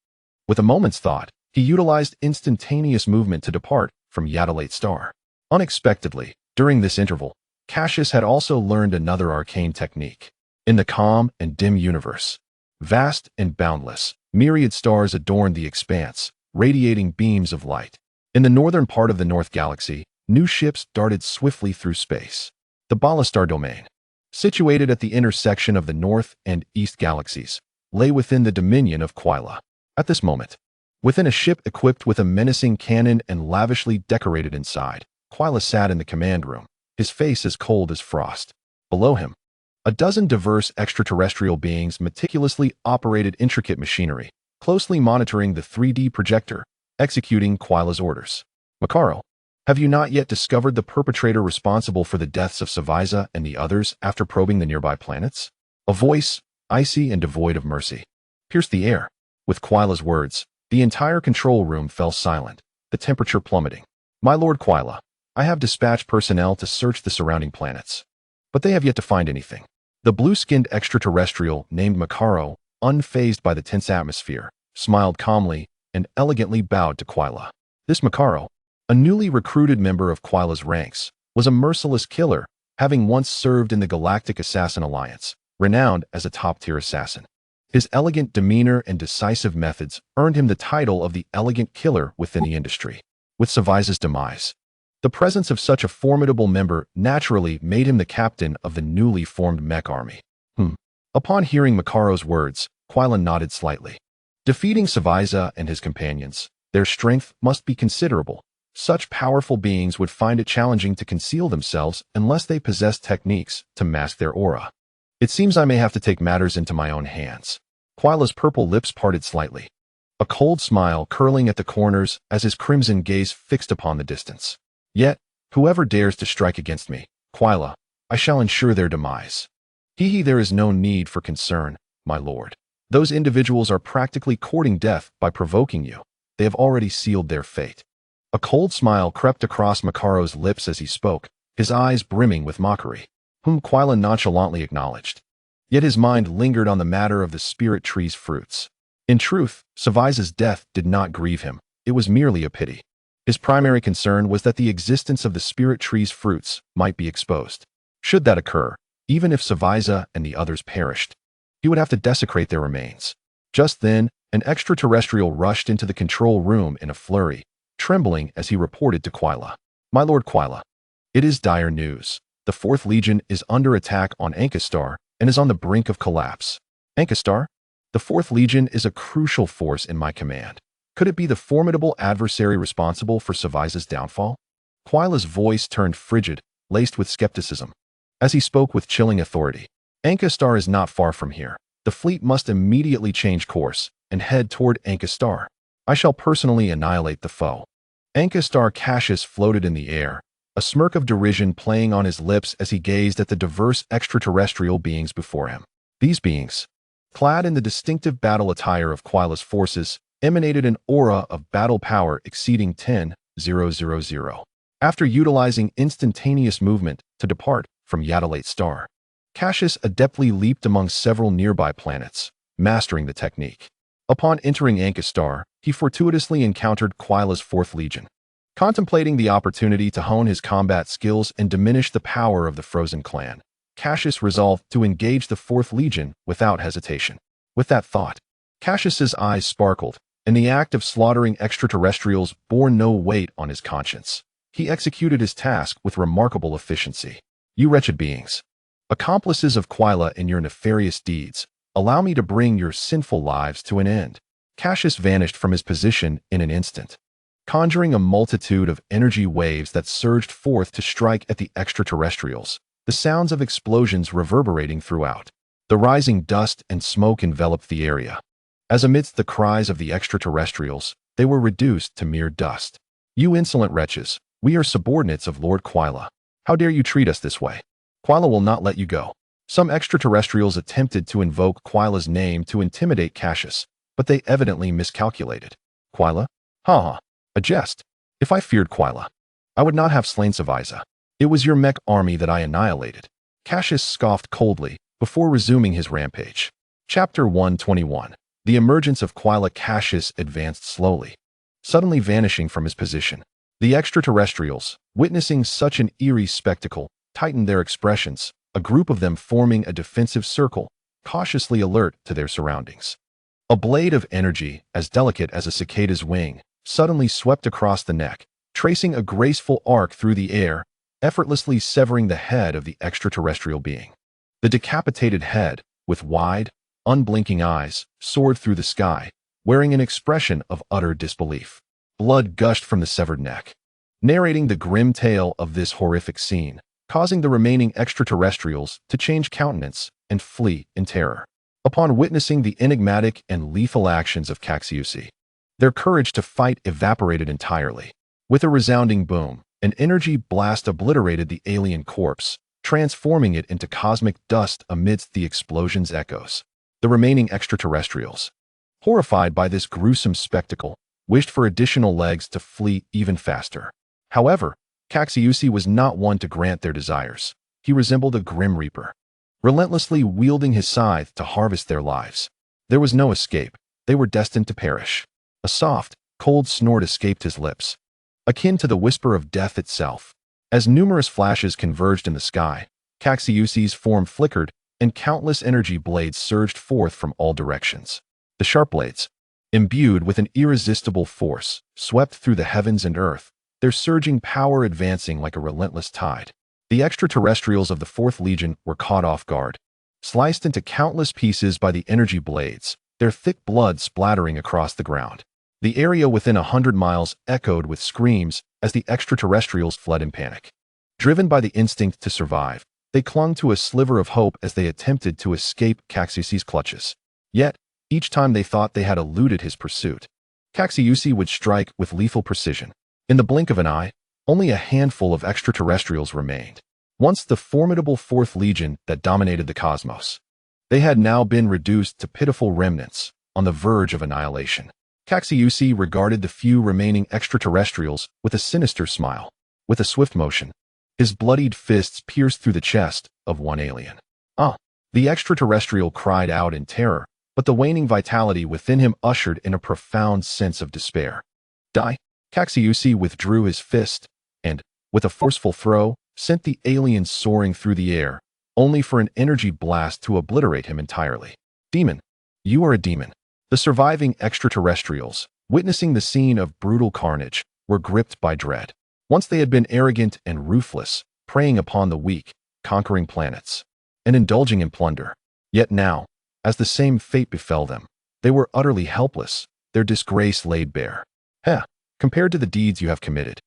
With a moment's thought, he utilized instantaneous movement to depart from Yaddalate Star. Unexpectedly, during this interval, Cassius had also learned another arcane technique. In the calm and dim universe, vast and boundless, myriad stars adorned the expanse, radiating beams of light. In the northern part of the North Galaxy, new ships darted swiftly through space. The Ballastar Domain, situated at the intersection of the North and East Galaxies, lay within the dominion of Quila. At this moment, within a ship equipped with a menacing cannon and lavishly decorated inside, Quila sat in the command room, his face as cold as frost. Below him, a dozen diverse extraterrestrial beings meticulously operated intricate machinery, closely monitoring the 3D projector, executing Quila's orders. Makaro, have you not yet discovered the perpetrator responsible for the deaths of Frieza and the others after probing the nearby planets? A voice, icy and devoid of mercy, pierced the air. With Quila's words, the entire control room fell silent, the temperature plummeting. My Lord Quila, I have dispatched personnel to search the surrounding planets, but they have yet to find anything. The blue-skinned extraterrestrial named Makaro, unfazed by the tense atmosphere, smiled calmly and elegantly bowed to Quila. This Makaro, a newly recruited member of Quila's ranks, was a merciless killer, having once served in the Galactic Assassin Alliance, renowned as a top-tier assassin. His elegant demeanor and decisive methods earned him the title of the elegant killer within the industry. With Savaiza's demise, the presence of such a formidable member naturally made him the captain of the newly formed mech army. Upon hearing Makaro's words, Quila nodded slightly. Defeating Savaiza and his companions, their strength must be considerable. Such powerful beings would find it challenging to conceal themselves unless they possessed techniques to mask their aura. It seems I may have to take matters into my own hands. Quila's purple lips parted slightly, a cold smile curling at the corners as his crimson gaze fixed upon the distance. Yet, whoever dares to strike against me, Quila, I shall ensure their demise. There is no need for concern, my lord. Those individuals are practically courting death by provoking you. They have already sealed their fate. A cold smile crept across Makaro's lips as he spoke, his eyes brimming with mockery, whom Quila nonchalantly acknowledged. Yet his mind lingered on the matter of the spirit tree's fruits. In truth, Savaiza's death did not grieve him. It was merely a pity. His primary concern was that the existence of the spirit tree's fruits might be exposed. Should that occur, even if Savaiza and the others perished, he would have to desecrate their remains. Just then, an extraterrestrial rushed into the control room in a flurry, trembling as he reported to Quila. My Lord Quila, it is dire news. The 4th Legion is under attack on Ankastar and is on the brink of collapse. Ankastar? The 4th Legion is a crucial force in my command. Could it be the formidable adversary responsible for Savaiza's downfall? Quila's voice turned frigid, laced with skepticism, as he spoke with chilling authority. Ankastar is not far from here. The fleet must immediately change course and head toward Ankastar. I shall personally annihilate the foe. Ankastar. Cassius floated in the air, a smirk of derision playing on his lips as he gazed at the diverse extraterrestrial beings before him. These beings, clad in the distinctive battle attire of Quila's forces, emanated an aura of battle power exceeding 10,000. After utilizing instantaneous movement to depart from Yaddalate Star, Cassius adeptly leaped among several nearby planets, mastering the technique. Upon entering Ankastar, he fortuitously encountered Quila's 4th Legion. Contemplating the opportunity to hone his combat skills and diminish the power of the Frozen Clan, Cassius resolved to engage the 4th Legion without hesitation. With that thought, Cassius's eyes sparkled, and the act of slaughtering extraterrestrials bore no weight on his conscience. He executed his task with remarkable efficiency. You wretched beings, accomplices of Quila in your nefarious deeds, allow me to bring your sinful lives to an end. Cassius vanished from his position in an instant, conjuring a multitude of energy waves that surged forth to strike at the extraterrestrials, the sounds of explosions reverberating throughout. The rising dust and smoke enveloped the area, as amidst the cries of the extraterrestrials, they were reduced to mere dust. You insolent wretches, we are subordinates of Lord Quila. How dare you treat us this way? Quila will not let you go. Some extraterrestrials attempted to invoke Quila's name to intimidate Cassius, but they evidently miscalculated. Quila? Ha ha. A jest. If I feared Quila, I would not have slain Savaiza. It was your mech army that I annihilated. Cassius scoffed coldly before resuming his rampage. Chapter 121. The emergence of Quila. Cassius advanced slowly, suddenly vanishing from his position. The extraterrestrials, witnessing such an eerie spectacle, tightened their expressions, a group of them forming a defensive circle, cautiously alert to their surroundings. A blade of energy, as delicate as a cicada's wing, suddenly swept across the neck, tracing a graceful arc through the air, effortlessly severing the head of the extraterrestrial being. The decapitated head, with wide, unblinking eyes, soared through the sky, wearing an expression of utter disbelief. Blood gushed from the severed neck, narrating the grim tale of this horrific scene, causing the remaining extraterrestrials to change countenance and flee in terror. Upon witnessing the enigmatic and lethal actions of Cassius, their courage to fight evaporated entirely. With a resounding boom, an energy blast obliterated the alien corpse, transforming it into cosmic dust amidst the explosion's echoes. The remaining extraterrestrials, horrified by this gruesome spectacle, wished for additional legs to flee even faster. However, Cassius was not one to grant their desires. He resembled a grim reaper, relentlessly wielding his scythe to harvest their lives. There was no escape. They were destined to perish. A soft, cold snort escaped his lips, akin to the whisper of death itself. As numerous flashes converged in the sky, Cassius's form flickered, and countless energy blades surged forth from all directions. The sharp blades, imbued with an irresistible force, swept through the heavens and earth, their surging power advancing like a relentless tide. The extraterrestrials of the Fourth Legion were caught off guard, sliced into countless pieces by the energy blades, their thick blood splattering across the ground. The area within 100 miles echoed with screams as the extraterrestrials fled in panic. Driven by the instinct to survive, they clung to a sliver of hope as they attempted to escape Cassius's clutches. Yet, each time they thought they had eluded his pursuit, Cassius would strike with lethal precision. In the blink of an eye, only a handful of extraterrestrials remained. Once the formidable Fourth Legion that dominated the cosmos, they had now been reduced to pitiful remnants, on the verge of annihilation. Cassius regarded the few remaining extraterrestrials with a sinister smile. With a swift motion, his bloodied fists pierced through the chest of one alien. "Ah!" The extraterrestrial cried out in terror, but the waning vitality within him ushered in a profound sense of despair. "Die!" Cassius withdrew his fist, and, with a forceful throw, sent the alien soaring through the air, only for an energy blast to obliterate him entirely. "Demon! You are a demon!" The surviving extraterrestrials, witnessing the scene of brutal carnage, were gripped by dread. Once they had been arrogant and ruthless, preying upon the weak, conquering planets, and indulging in plunder. Yet now, as the same fate befell them, they were utterly helpless, their disgrace laid bare. "Heh, compared to the deeds you have committed,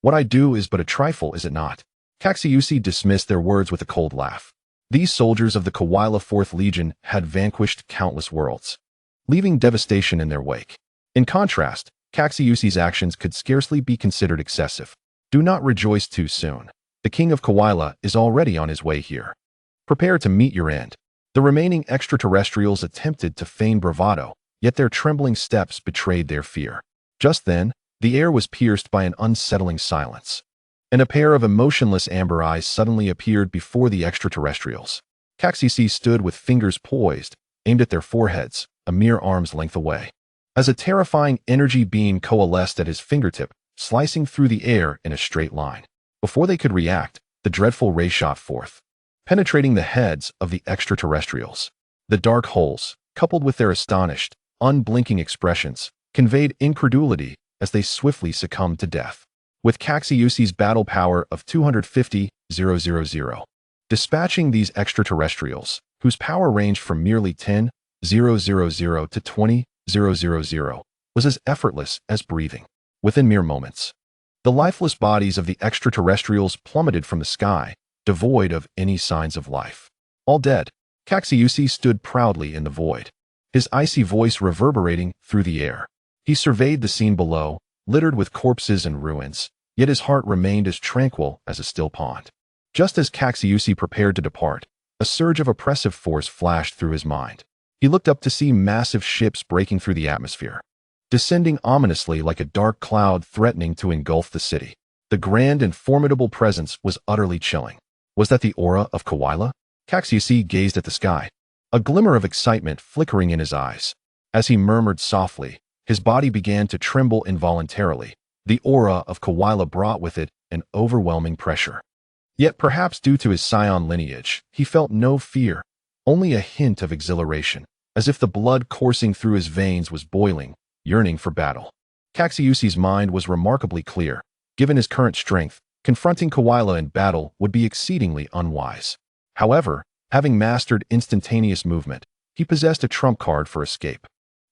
what I do is but a trifle, is it not?" Cassius dismissed their words with a cold laugh. These soldiers of the Quila Fourth Legion had vanquished countless worlds, leaving devastation in their wake. In contrast, Cassius's actions could scarcely be considered excessive. "Do not rejoice too soon. The king of Quila is already on his way here. Prepare to meet your end." The remaining extraterrestrials attempted to feign bravado, yet their trembling steps betrayed their fear. Just then, the air was pierced by an unsettling silence, and a pair of emotionless amber eyes suddenly appeared before the extraterrestrials. Cassius stood with fingers poised, aimed at their foreheads, a mere arm's length away. As a terrifying energy beam coalesced at his fingertip, slicing through the air in a straight line. Before they could react, the dreadful ray shot forth, penetrating the heads of the extraterrestrials. The dark holes, coupled with their astonished, unblinking expressions, conveyed incredulity as they swiftly succumbed to death. With Cassius's battle power of 250,000, dispatching these extraterrestrials, whose power ranged from merely 10,000 to 20,000, was as effortless as breathing. Within mere moments, the lifeless bodies of the extraterrestrials plummeted from the sky, devoid of any signs of life. All dead, Cassius stood proudly in the void, his icy voice reverberating through the air. He surveyed the scene below, littered with corpses and ruins, yet his heart remained as tranquil as a still pond. Just as Cassius prepared to depart, a surge of oppressive force flashed through his mind. He looked up to see massive ships breaking through the atmosphere, descending ominously like a dark cloud threatening to engulf the city. The grand and formidable presence was utterly chilling. Was that the aura of Koila? Cassius gazed at the sky, a glimmer of excitement flickering in his eyes. As he murmured softly, his body began to tremble involuntarily. The aura of Koila brought with it an overwhelming pressure. Yet perhaps due to his Saiyan lineage, he felt no fear, only a hint of exhilaration, as if the blood coursing through his veins was boiling, yearning for battle. Cassius's mind was remarkably clear. Given his current strength, confronting Koila in battle would be exceedingly unwise. However, having mastered instantaneous movement, he possessed a trump card for escape.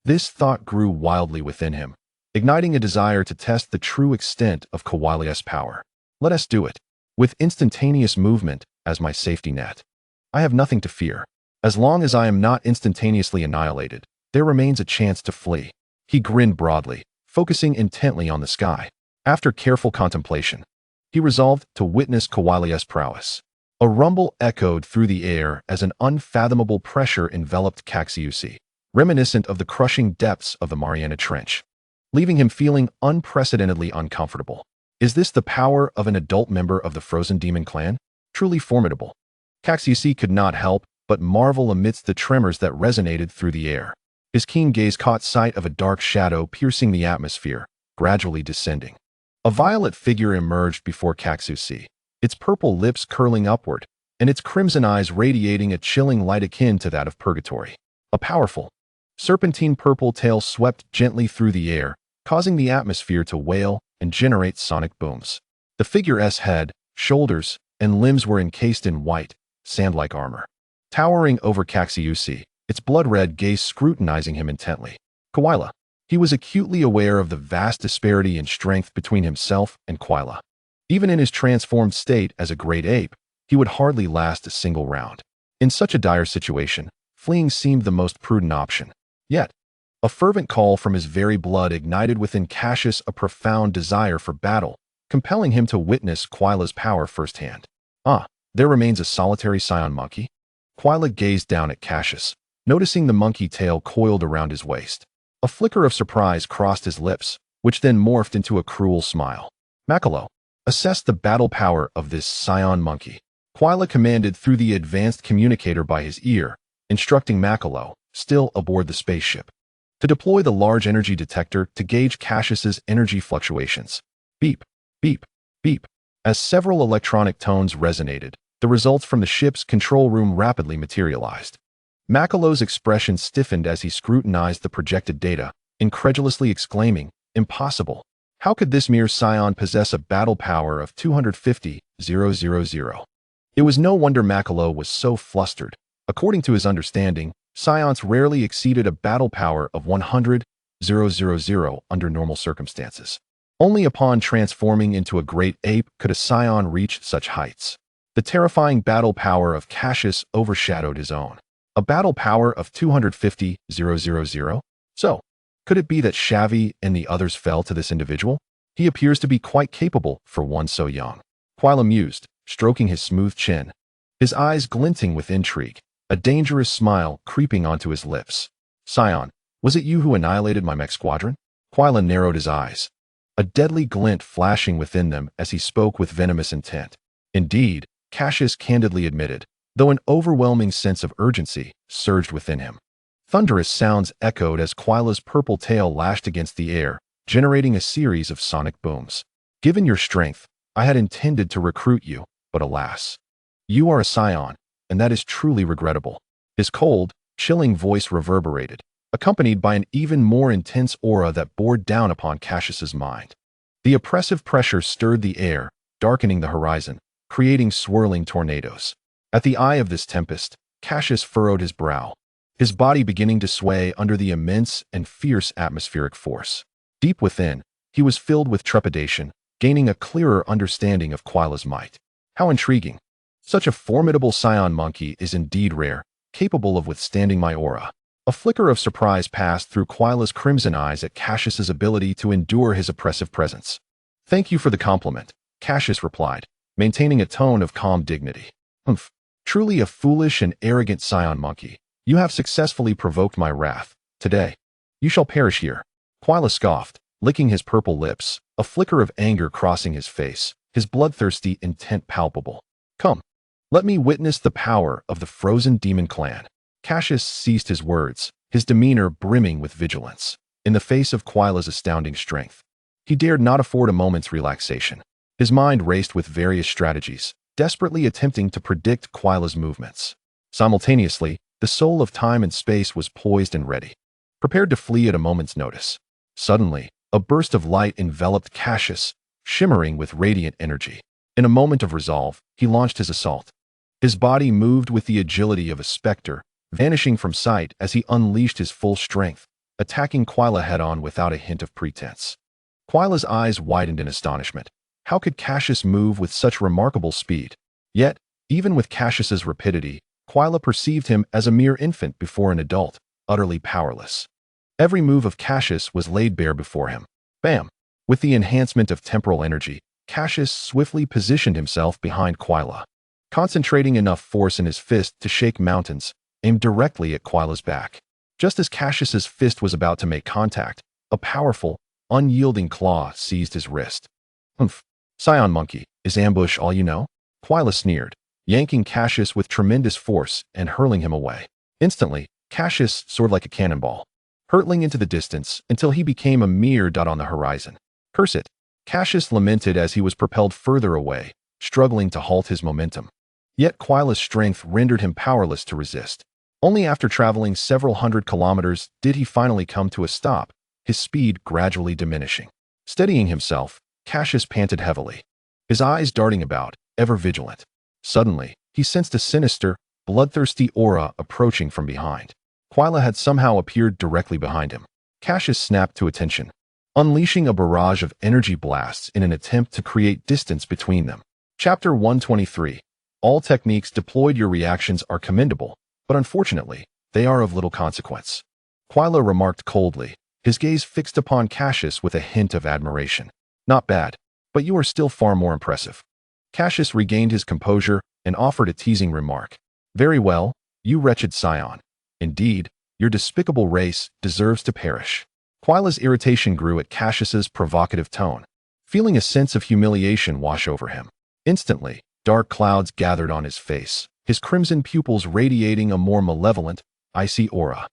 This thought grew wildly within him, igniting a desire to test the true extent of Koila's power. Let us do it. With instantaneous movement as my safety net, I have nothing to fear. As long as I am not instantaneously annihilated, there remains a chance to flee. He grinned broadly, focusing intently on the sky. After careful contemplation, he resolved to witness Koila's prowess. A rumble echoed through the air as an unfathomable pressure enveloped Cassius, reminiscent of the crushing depths of the Mariana Trench, leaving him feeling unprecedentedly uncomfortable. Is this the power of an adult member of the Frozen Demon clan? Truly formidable. Cassius could not help but marvel amidst the tremors that resonated through the air. His keen gaze caught sight of a dark shadow piercing the atmosphere, gradually descending. A violet figure emerged before Cassius, its purple lips curling upward, and its crimson eyes radiating a chilling light akin to that of purgatory. A powerful, serpentine purple tail swept gently through the air, causing the atmosphere to wail and generate sonic booms. The figure's head, shoulders, and limbs were encased in white, sand-like armor. Towering over Cassius, its blood-red gaze scrutinizing him intently. Koila. He was acutely aware of the vast disparity in strength between himself and Koila. Even in his transformed state as a great ape, he would hardly last a single round. In such a dire situation, fleeing seemed the most prudent option. Yet, a fervent call from his very blood ignited within Cassius a profound desire for battle, compelling him to witness Koila's power firsthand. There remains a solitary Saiyan monkey? Koila gazed down at Cassius, noticing the monkey tail coiled around his waist. A flicker of surprise crossed his lips, which then morphed into a cruel smile. Makalo, assess the battle power of this Saiyan monkey. Koila commanded through the advanced communicator by his ear, instructing Makalo, still aboard the spaceship, to deploy the large energy detector to gauge Cassius's energy fluctuations. Beep, beep, beep. As several electronic tones resonated, the results from the ship's control room rapidly materialized. Makalo's expression stiffened as he scrutinized the projected data, incredulously exclaiming, "Impossible! How could this mere Saiyan possess a battle power of 250,000? It was no wonder Makalo was so flustered. According to his understanding, Saions rarely exceeded a battle power of 100,000 under normal circumstances. Only upon transforming into a great ape could a Saiyan reach such heights. The terrifying battle power of Cassius overshadowed his own. A battle power of 250,000? So, could it be that Shavi and the others fell to this individual? He appears to be quite capable for one so young. Koila mused, stroking his smooth chin, his eyes glinting with intrigue, a dangerous smile creeping onto his lips. Saiyan, was it you who annihilated my mech squadron? Koila narrowed his eyes, a deadly glint flashing within them as he spoke with venomous intent. Indeed, Cassius candidly admitted, though an overwhelming sense of urgency surged within him. Thunderous sounds echoed as Koila's purple tail lashed against the air, generating a series of sonic booms. Given your strength, I had intended to recruit you, but alas. You are a Saiyan, and that is truly regrettable. His cold, chilling voice reverberated, accompanied by an even more intense aura that bore down upon Cassius's mind. The oppressive pressure stirred the air, darkening the horizon, creating swirling tornadoes. At the eye of this tempest, Cassius furrowed his brow, his body beginning to sway under the immense and fierce atmospheric force. Deep within, he was filled with trepidation, gaining a clearer understanding of Koila's might. How intriguing! Such a formidable Saiyan monkey is indeed rare, capable of withstanding my aura. A flicker of surprise passed through Koila's crimson eyes at Cassius's ability to endure his oppressive presence. Thank you for the compliment, Cassius replied, maintaining a tone of calm dignity. Humph. Truly a foolish and arrogant Saiyan monkey. You have successfully provoked my wrath. Today, you shall perish here. Quila scoffed, licking his purple lips, a flicker of anger crossing his face, his bloodthirsty intent palpable. Come, let me witness the power of the frozen demon clan. Cassius ceased his words, his demeanor brimming with vigilance. In the face of Quila's astounding strength, he dared not afford a moment's relaxation. His mind raced with various strategies, desperately attempting to predict Quila's movements. Simultaneously, the soul of time and space was poised and ready, prepared to flee at a moment's notice. Suddenly, a burst of light enveloped Cassius, shimmering with radiant energy. In a moment of resolve, he launched his assault. His body moved with the agility of a specter, vanishing from sight as he unleashed his full strength, attacking Quila head-on without a hint of pretense. Quila's eyes widened in astonishment. How could Cassius move with such remarkable speed? Yet, even with Cassius's rapidity, Quila perceived him as a mere infant before an adult, utterly powerless. Every move of Cassius was laid bare before him. Bam! With the enhancement of temporal energy, Cassius swiftly positioned himself behind Quila. Concentrating enough force in his fist to shake mountains, aimed directly at Quila's back. Just as Cassius's fist was about to make contact, a powerful, unyielding claw seized his wrist. Humph! Saiyan monkey, is ambush all you know? Quila sneered, yanking Cassius with tremendous force and hurling him away. Instantly, Cassius soared like a cannonball, hurtling into the distance until he became a mere dot on the horizon. Curse it! Cassius lamented as he was propelled further away, struggling to halt his momentum. Yet Quila's strength rendered him powerless to resist. Only after traveling several hundred kilometers did he finally come to a stop, his speed gradually diminishing. Steadying himself, Cassius panted heavily, his eyes darting about, ever vigilant. Suddenly, he sensed a sinister, bloodthirsty aura approaching from behind. Quila had somehow appeared directly behind him. Cassius snapped to attention, unleashing a barrage of energy blasts in an attempt to create distance between them. Chapter 123. All techniques deployed. Your reactions are commendable, but unfortunately, they are of little consequence. Quila remarked coldly, his gaze fixed upon Cassius with a hint of admiration. Not bad, but you are still far more impressive. Cassius regained his composure and offered a teasing remark. Very well, you wretched Saiyan. Indeed, your despicable race deserves to perish. Quila's irritation grew at Cassius's provocative tone, feeling a sense of humiliation wash over him. Instantly, dark clouds gathered on his face, his crimson pupils radiating a more malevolent, icy aura.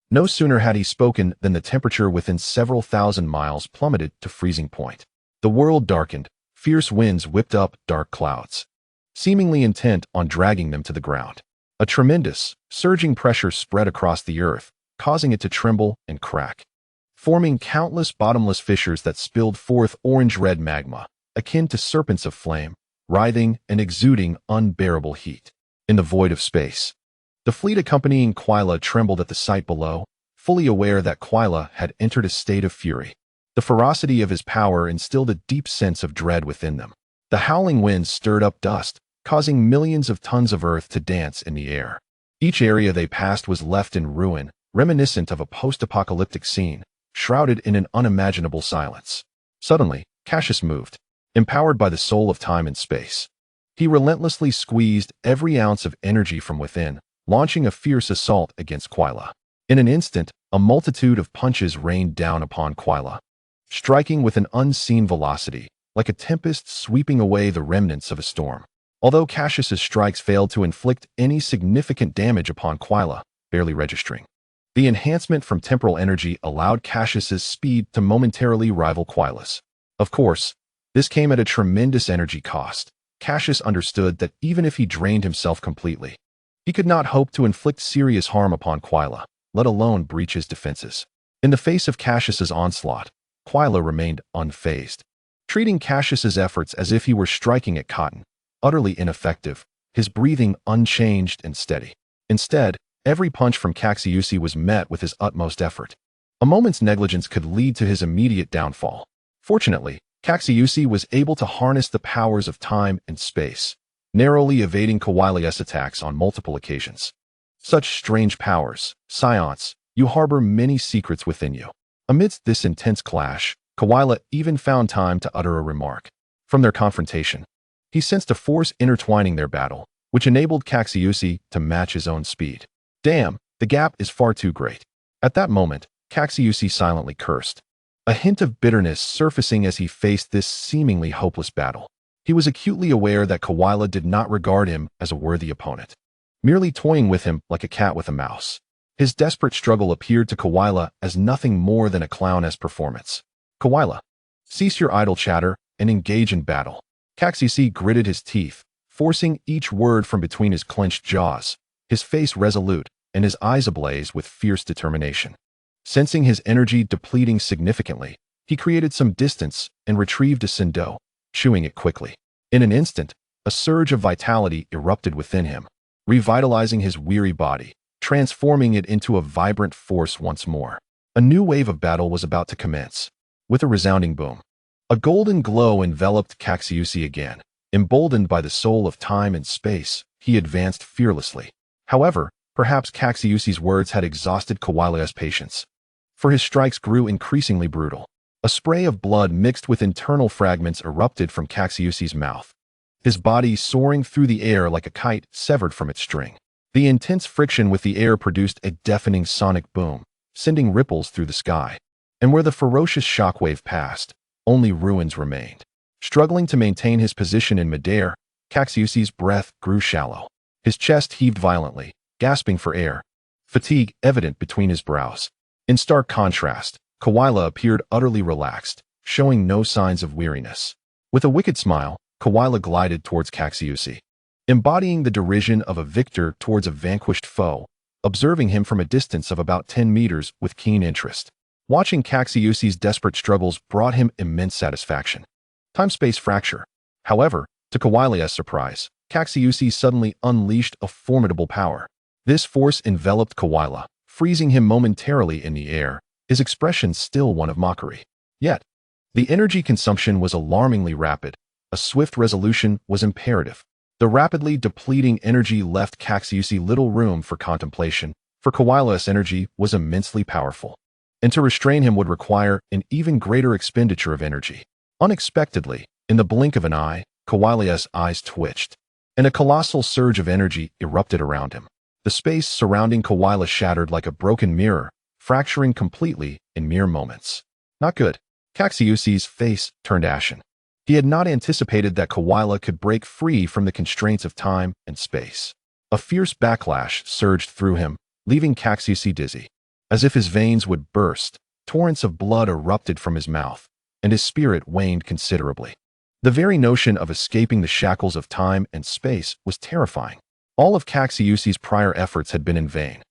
No sooner had he spoken than the temperature within several thousand miles plummeted to freezing point. The world darkened, fierce winds whipped up dark clouds, seemingly intent on dragging them to the ground. A tremendous, surging pressure spread across the earth, causing it to tremble and crack, forming countless bottomless fissures that spilled forth orange-red magma, akin to serpents of flame, writhing and exuding unbearable heat. In the void of space, the fleet accompanying Quila trembled at the sight below, fully aware that Quila had entered a state of fury. The ferocity of his power instilled a deep sense of dread within them. The howling winds stirred up dust, causing millions of tons of earth to dance in the air. Each area they passed was left in ruin, reminiscent of a post-apocalyptic scene, shrouded in an unimaginable silence. Suddenly, Cassius moved, empowered by the soul of time and space. He relentlessly squeezed every ounce of energy from within, launching a fierce assault against Quila. In an instant, a multitude of punches rained down upon Quila, striking with an unseen velocity, like a tempest sweeping away the remnants of a storm. Although Cassius's strikes failed to inflict any significant damage upon Quila, barely registering. The enhancement from temporal energy allowed Cassius's speed to momentarily rival Quila's. Of course, this came at a tremendous energy cost. Cassius understood that even if he drained himself completely, he could not hope to inflict serious harm upon Quila, let alone breach his defenses. In the face of Cassius's onslaught, Quila remained unfazed, treating Cassius's efforts as if he were striking at cotton, utterly ineffective, his breathing unchanged and steady. Instead, every punch from Cassius was met with his utmost effort. A moment's negligence could lead to his immediate downfall. Fortunately, Cassius was able to harness the powers of time and space, narrowly evading Quila's attacks on multiple occasions. Such strange powers, Science, you harbor many secrets within you. Amidst this intense clash, Quila even found time to utter a remark. From their confrontation, he sensed a force intertwining their battle, which enabled Cassius to match his own speed. Damn, the gap is far too great. At that moment, Cassius silently cursed, a hint of bitterness surfacing as he faced this seemingly hopeless battle. He was acutely aware that Koala did not regard him as a worthy opponent, merely toying with him like a cat with a mouse. His desperate struggle appeared to Koala as nothing more than a clown-esque performance. Koala, cease your idle chatter and engage in battle. Cassius gritted his teeth, forcing each word from between his clenched jaws, his face resolute and his eyes ablaze with fierce determination. Sensing his energy depleting significantly, he created some distance and retrieved a Sendo, chewing it quickly. In an instant, a surge of vitality erupted within him, revitalizing his weary body, transforming it into a vibrant force once more. A new wave of battle was about to commence. With a resounding boom, a golden glow enveloped Cassius again. Emboldened by the soul of time and space, he advanced fearlessly. However, perhaps Cassius's words had exhausted Koala's patience, for his strikes grew increasingly brutal. A spray of blood mixed with internal fragments erupted from Cassius's mouth, his body soaring through the air like a kite severed from its string. The intense friction with the air produced a deafening sonic boom, sending ripples through the sky. And where the ferocious shockwave passed, only ruins remained. Struggling to maintain his position in midair, Cassius's breath grew shallow. His chest heaved violently, gasping for air, fatigue evident between his brows. In stark contrast, Koala appeared utterly relaxed, showing no signs of weariness. With a wicked smile, Koala glided towards Cassius, embodying the derision of a victor towards a vanquished foe, observing him from a distance of about 10 meters with keen interest. Watching Cassius's desperate struggles brought him immense satisfaction. Time-space fracture. However, to Koala's surprise, Cassius suddenly unleashed a formidable power. This force enveloped Koala, freezing him momentarily in the air, his expression still one of mockery. Yet, the energy consumption was alarmingly rapid. A swift resolution was imperative. The rapidly depleting energy left Cassius little room for contemplation, for Koala's energy was immensely powerful, and to restrain him would require an even greater expenditure of energy. Unexpectedly, in the blink of an eye, Koala's eyes twitched, and a colossal surge of energy erupted around him. The space surrounding Koala shattered like a broken mirror, fracturing completely in mere moments. Not good. Cassius's face turned ashen. He had not anticipated that Koala could break free from the constraints of time and space. A fierce backlash surged through him, leaving Cassius dizzy. As if his veins would burst, torrents of blood erupted from his mouth, and his spirit waned considerably. The very notion of escaping the shackles of time and space was terrifying. All of Cassius's prior efforts had been in vain.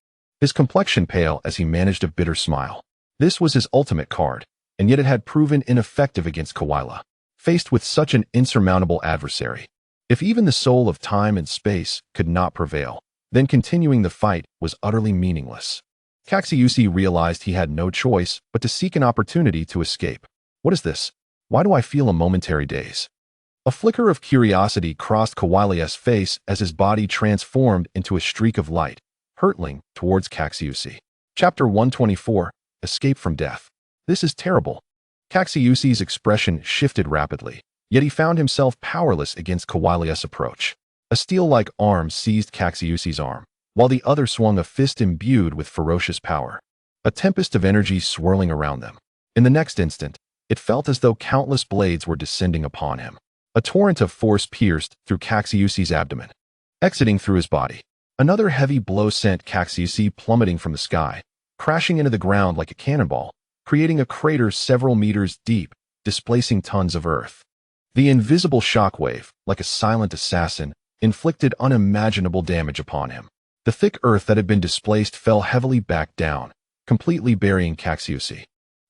His complexion pale as he managed a bitter smile. This was his ultimate card, and yet it had proven ineffective against Koala. Faced with such an insurmountable adversary, if even the soul of time and space could not prevail, then continuing the fight was utterly meaningless. Cassius realized he had no choice but to seek an opportunity to escape. What is this? Why do I feel a momentary daze? A flicker of curiosity crossed Koala's face as his body transformed into a streak of light, hurtling towards Cassius. Chapter 124, Escape from Death. This is terrible. Cassius's expression shifted rapidly, yet he found himself powerless against Koala's approach. A steel-like arm seized Cassius's arm, while the other swung a fist imbued with ferocious power. A tempest of energy swirling around them. In the next instant, it felt as though countless blades were descending upon him. A torrent of force pierced through Cassius's abdomen, exiting through his body. Another heavy blow sent Cassius plummeting from the sky, crashing into the ground like a cannonball, creating a crater several meters deep, displacing tons of earth. The invisible shockwave, like a silent assassin, inflicted unimaginable damage upon him. The thick earth that had been displaced fell heavily back down, completely burying Cassius,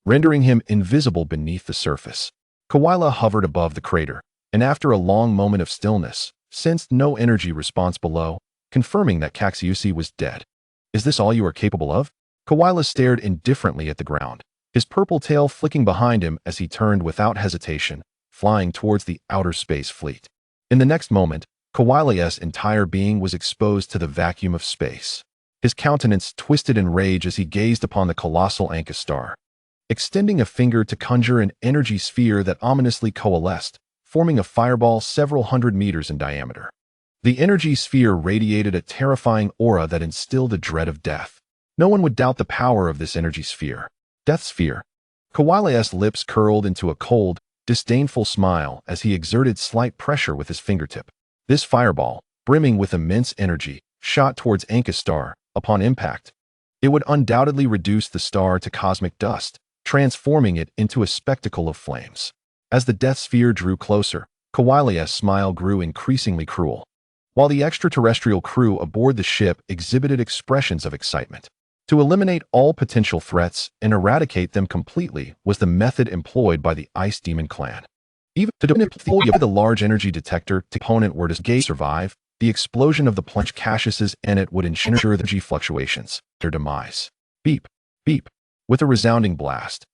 rendering him invisible beneath the surface. Koala hovered above the crater, and after a long moment of stillness, sensed no energy response below, confirming that Cassius was dead. Is this all you are capable of? Koala stared indifferently at the ground, his purple tail flicking behind him as he turned without hesitation, flying towards the outer space fleet. In the next moment, Koala's entire being was exposed to the vacuum of space. His countenance twisted in rage as he gazed upon the colossal Anka star, extending a finger to conjure an energy sphere that ominously coalesced, forming a fireball several hundred meters in diameter. The energy sphere radiated a terrifying aura that instilled a dread of death. No one would doubt the power of this energy sphere. Death sphere. Koala's lips curled into a cold, disdainful smile as he exerted slight pressure with his fingertip. This fireball, brimming with immense energy, shot towards Anka's star. Upon impact, it would undoubtedly reduce the star to cosmic dust, transforming it into a spectacle of flames. As the death sphere drew closer, Koala's smile grew increasingly cruel, while the extraterrestrial crew aboard the ship exhibited expressions of excitement. To eliminate all potential threats and eradicate them completely was the method employed by the Ice Demon clan. Even to deploy the large energy detector to opponent were to survive, the explosion of the plunge Cassius's and it would ensure the energy fluctuations, their demise. Beep, beep. With a resounding blast,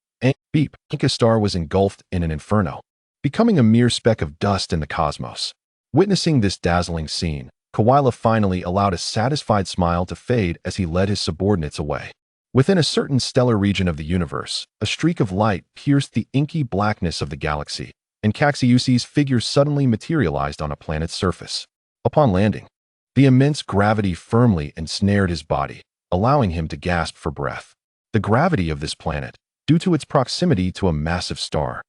beep, Anka's star was engulfed in an inferno, becoming a mere speck of dust in the cosmos. Witnessing this dazzling scene, Koala finally allowed a satisfied smile to fade as he led his subordinates away. Within a certain stellar region of the universe, a streak of light pierced the inky blackness of the galaxy, and Cassius's figure suddenly materialized on a planet's surface. Upon landing, the immense gravity firmly ensnared his body, allowing him to gasp for breath. The gravity of this planet, due to its proximity to a massive star,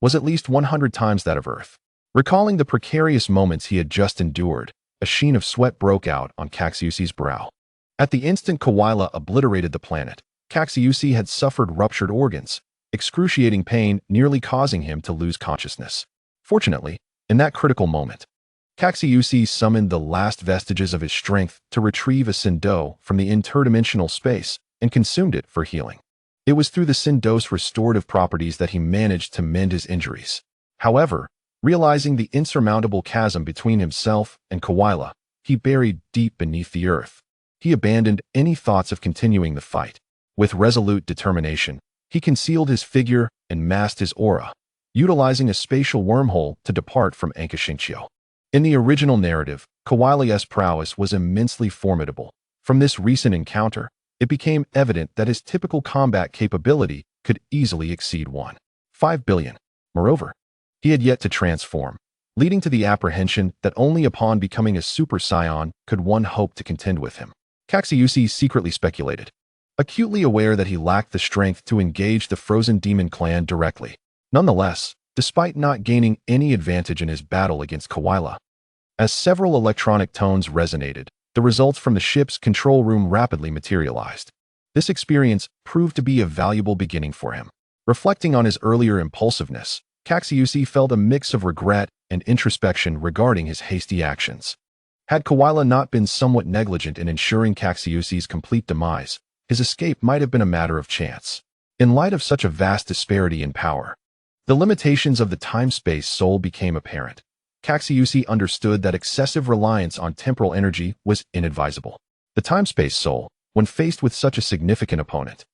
was at least 100 times that of Earth. Recalling the precarious moments he had just endured, a sheen of sweat broke out on Cassius's brow. At the instant Koala obliterated the planet, Cassius had suffered ruptured organs, excruciating pain nearly causing him to lose consciousness. Fortunately, in that critical moment, Cassius summoned the last vestiges of his strength to retrieve a Sindo from the interdimensional space and consumed it for healing. It was through the Sindo's restorative properties that he managed to mend his injuries. However, realizing the insurmountable chasm between himself and Koala, he buried deep beneath the earth. He abandoned any thoughts of continuing the fight. With resolute determination, he concealed his figure and masked his aura, utilizing a spatial wormhole to depart from Anka Shinchio. In the original narrative, Koala's prowess was immensely formidable. From this recent encounter, it became evident that his typical combat capability could easily exceed 1.5 billion. Moreover, he had yet to transform, leading to the apprehension that only upon becoming a Super Saiyan could one hope to contend with him. Cassius secretly speculated, acutely aware that he lacked the strength to engage the Frozen Demon clan directly. Nonetheless, despite not gaining any advantage in his battle against Koala, as several electronic tones resonated, the results from the ship's control room rapidly materialized. This experience proved to be a valuable beginning for him. Reflecting on his earlier impulsiveness, Cassius felt a mix of regret and introspection regarding his hasty actions. Had Koala not been somewhat negligent in ensuring Cassius's complete demise, his escape might have been a matter of chance. In light of such a vast disparity in power, the limitations of the time-space soul became apparent. Cassius understood that excessive reliance on temporal energy was inadvisable. The time-space soul, when faced with such a significant opponent,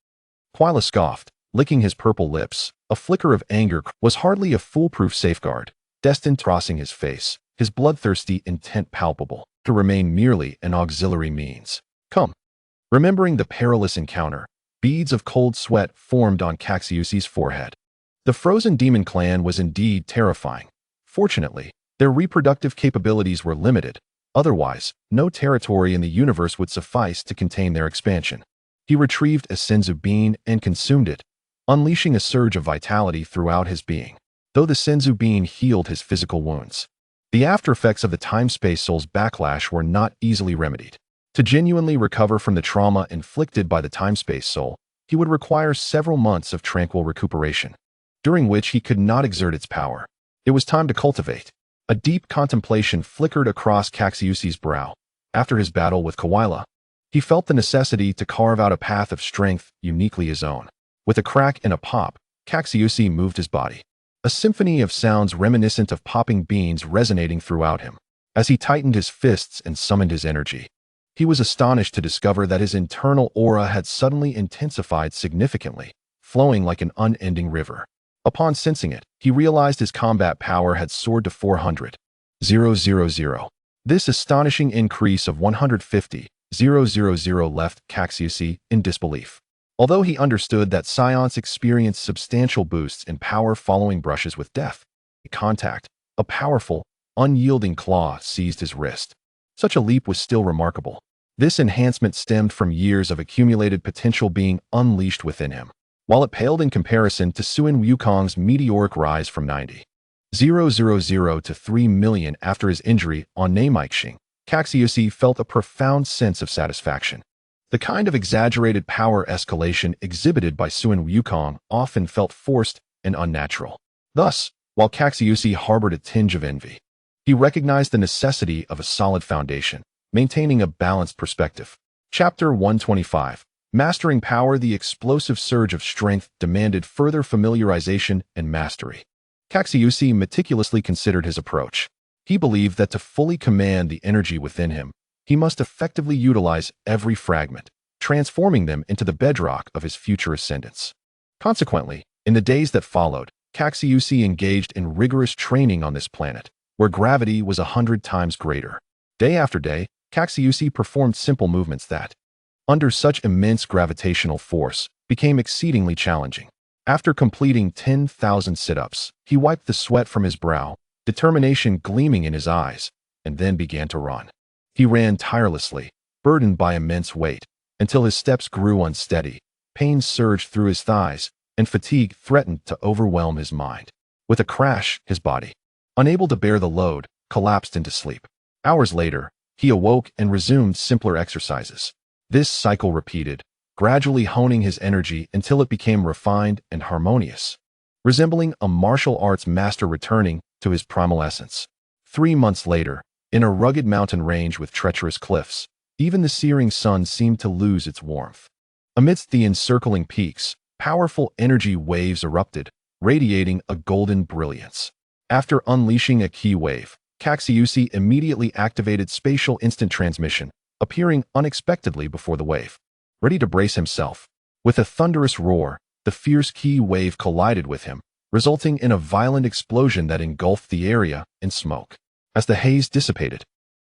Koala scoffed, licking his purple lips. A flicker of anger was hardly a foolproof safeguard, destined to crossing his face, his bloodthirsty intent palpable, to remain merely an auxiliary means. Come. Remembering the perilous encounter, beads of cold sweat formed on Cassius's forehead. The Frozen Demon clan was indeed terrifying. Fortunately, their reproductive capabilities were limited. Otherwise, no territory in the universe would suffice to contain their expansion. He retrieved a senzu bean and consumed it, unleashing a surge of vitality throughout his being. Though the senzu bean healed his physical wounds, the aftereffects of the time-space soul's backlash were not easily remedied. To genuinely recover from the trauma inflicted by the time-space soul, he would require several months of tranquil recuperation, during which he could not exert its power. It was time to cultivate. A deep contemplation flickered across Cassius's brow. After his battle with Koala, he felt the necessity to carve out a path of strength uniquely his own. With a crack and a pop, Cassius moved his body. A symphony of sounds reminiscent of popping beans resonating throughout him. As he tightened his fists and summoned his energy, he was astonished to discover that his internal aura had suddenly intensified significantly, flowing like an unending river. Upon sensing it, he realized his combat power had soared to 400,000. This astonishing increase of 150,000 left Cassius in disbelief. Although he understood that Saiyan's experienced substantial boosts in power following brushes with death contact, a powerful, unyielding claw seized his wrist. Such a leap was still remarkable. This enhancement stemmed from years of accumulated potential being unleashed within him. while it paled in comparison to Suin Wukong's meteoric rise from 90,000 to 3 million after his injury on Nameikshing. Cassius felt a profound sense of satisfaction. The kind of exaggerated power escalation exhibited by Suin Wukong often felt forced and unnatural. Thus, while Cassius harbored a tinge of envy, he recognized the necessity of a solid foundation, maintaining a balanced perspective. Chapter 125. Mastering Power. The explosive surge of strength demanded further familiarization and mastery. Cassius meticulously considered his approach. He believed that to fully command the energy within him, he must effectively utilize every fragment, transforming them into the bedrock of his future ascendance. Consequently, in the days that followed, Cassius engaged in rigorous training on this planet, where gravity was 100 times greater. Day after day, Cassius performed simple movements that, under such immense gravitational force, became exceedingly challenging. After completing 10,000 sit-ups, he wiped the sweat from his brow, determination gleaming in his eyes, and then began to run. He ran tirelessly, burdened by immense weight, until his steps grew unsteady, pain surged through his thighs, and fatigue threatened to overwhelm his mind. With a crash, his body, unable to bear the load, collapsed into sleep. Hours later, he awoke and resumed simpler exercises. This cycle repeated, gradually honing his energy until it became refined and harmonious, resembling a martial arts master returning to his primal essence. 3 months later, in a rugged mountain range with treacherous cliffs, even the searing sun seemed to lose its warmth. Amidst the encircling peaks, powerful energy waves erupted, radiating a golden brilliance. After unleashing a ki wave, Cassius immediately activated spatial instant transmission, appearing unexpectedly before the wave, ready to brace himself. With a thunderous roar, the fierce ki wave collided with him, resulting in a violent explosion that engulfed the area in smoke. As the haze dissipated,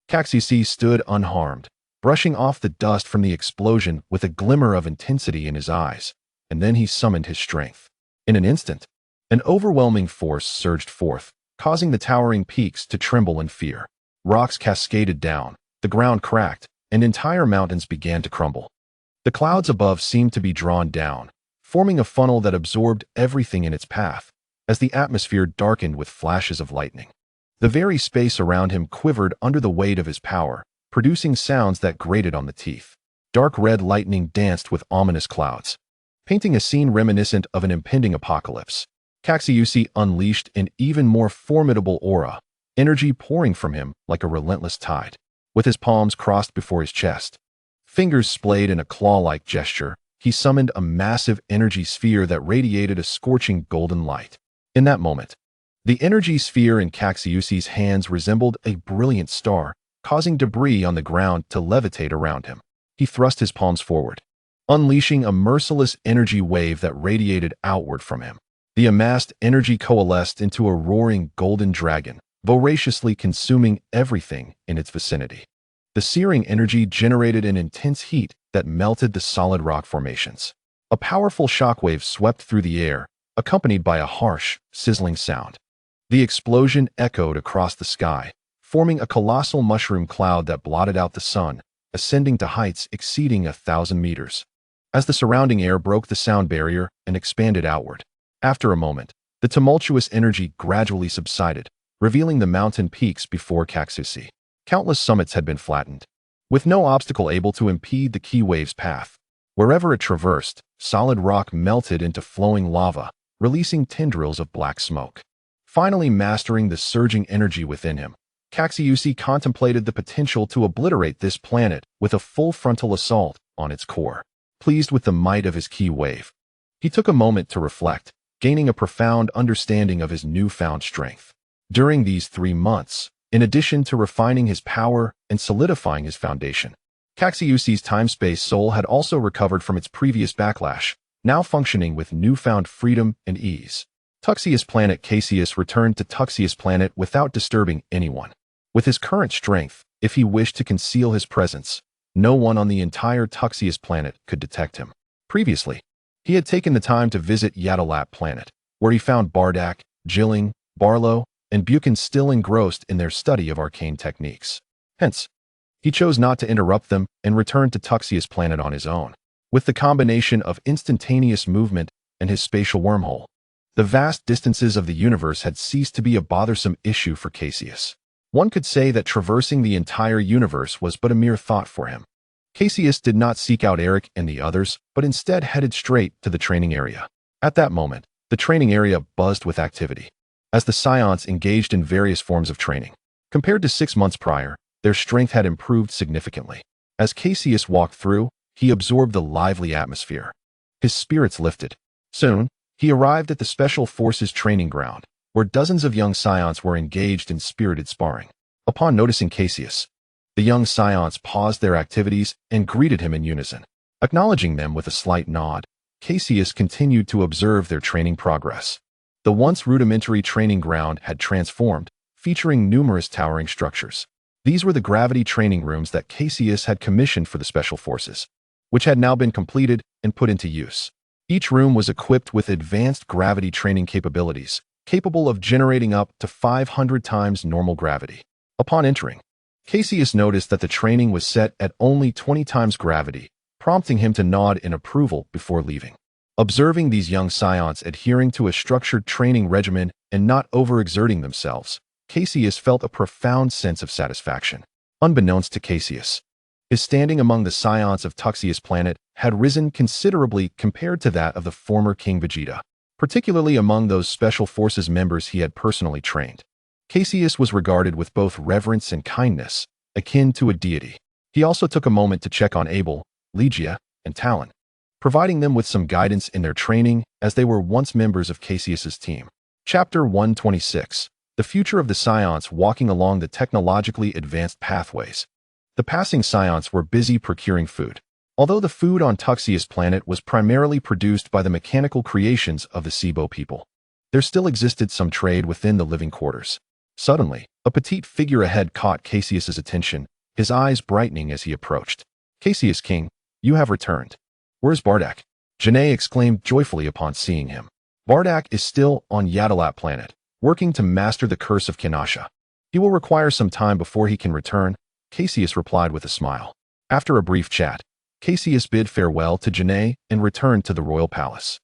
Cassius stood unharmed, brushing off the dust from the explosion with a glimmer of intensity in his eyes, and then he summoned his strength. In an instant, an overwhelming force surged forth, causing the towering peaks to tremble in fear. Rocks cascaded down, the ground cracked, and entire mountains began to crumble. The clouds above seemed to be drawn down, forming a funnel that absorbed everything in its path, as the atmosphere darkened with flashes of lightning. The very space around him quivered under the weight of his power, producing sounds that grated on the teeth. Dark red lightning danced with ominous clouds, painting a scene reminiscent of an impending apocalypse. Cassius unleashed an even more formidable aura, energy pouring from him like a relentless tide. With his palms crossed before his chest, fingers splayed in a claw-like gesture, he summoned a massive energy sphere that radiated a scorching golden light. In that moment, the energy sphere in Cassius's hands resembled a brilliant star, causing debris on the ground to levitate around him. He thrust his palms forward, unleashing a merciless energy wave that radiated outward from him. The amassed energy coalesced into a roaring golden dragon, voraciously consuming everything in its vicinity. The searing energy generated an intense heat that melted the solid rock formations. A powerful shockwave swept through the air, accompanied by a harsh, sizzling sound. The explosion echoed across the sky, forming a colossal mushroom cloud that blotted out the sun, ascending to heights exceeding 1,000 meters. As the surrounding air broke the sound barrier and expanded outward, after a moment, the tumultuous energy gradually subsided, revealing the mountain peaks before Cassius. Countless summits had been flattened, with no obstacle able to impede the ki wave's path. Wherever it traversed, solid rock melted into flowing lava, releasing tendrils of black smoke. Finally mastering the surging energy within him, Cassius contemplated the potential to obliterate this planet with a full frontal assault on its core. Pleased with the might of his ki wave, he took a moment to reflect, gaining a profound understanding of his newfound strength. During these 3 months, in addition to refining his power and solidifying his foundation, Cassius's time-space soul had also recovered from its previous backlash, now functioning with newfound freedom and ease. Tuxius Planet. Cassius returned to Tuxius Planet without disturbing anyone. With his current strength, if he wished to conceal his presence, no one on the entire Tuxius Planet could detect him. Previously, he had taken the time to visit Yadalat Planet, where he found Bardak, Jilling, Barlow, and Buchan still engrossed in their study of arcane techniques. Hence, he chose not to interrupt them and returned to Tuxius Planet on his own. With the combination of instantaneous movement and his spatial wormhole. The vast distances of the universe had ceased to be a bothersome issue for Cassius. One could say that traversing the entire universe was but a mere thought for him. Cassius did not seek out Eric and the others, but instead headed straight to the training area. At that moment, the training area buzzed with activity, as the Scions engaged in various forms of training. Compared to 6 months prior, their strength had improved significantly. As Cassius walked through, he absorbed the lively atmosphere. His spirits lifted. Soon, he arrived at the Special Forces training ground, where dozens of young Scions were engaged in spirited sparring. Upon noticing Cassius, the young Scions paused their activities and greeted him in unison. Acknowledging them with a slight nod, Cassius continued to observe their training progress. The once rudimentary training ground had transformed, featuring numerous towering structures. These were the gravity training rooms that Cassius had commissioned for the Special Forces, which had now been completed and put into use. Each room was equipped with advanced gravity training capabilities, capable of generating up to 500 times normal gravity. Upon entering, Cassius noticed that the training was set at only 20 times gravity, prompting him to nod in approval before leaving. Observing these young Scions adhering to a structured training regimen and not overexerting themselves, Cassius felt a profound sense of satisfaction. Unbeknownst to Cassius, his standing among the Scions of Tuxius Planet had risen considerably compared to that of the former King Vegeta, particularly among those Special Forces members he had personally trained. Cassius was regarded with both reverence and kindness, akin to a deity. He also took a moment to check on Abel, Legia, and Talon, providing them with some guidance in their training as they were once members of Cassius's team. Chapter 126. The Future of the Scions Walking Along the Technologically Advanced Pathways. The passing Scions were busy procuring food. Although the food on Tuxius Planet was primarily produced by the mechanical creations of the Sibo people, there still existed some trade within the living quarters. Suddenly, a petite figure ahead caught Cassius's attention, his eyes brightening as he approached. "Cassius King, you have returned. Where's Bardak?" Janae exclaimed joyfully upon seeing him. "Bardak is still on Yadalat Planet, working to master the curse of Kinasha. He will require some time before he can return," Cassius replied with a smile. After a brief chat, Cassius bid farewell to Janae and returned to the royal palace.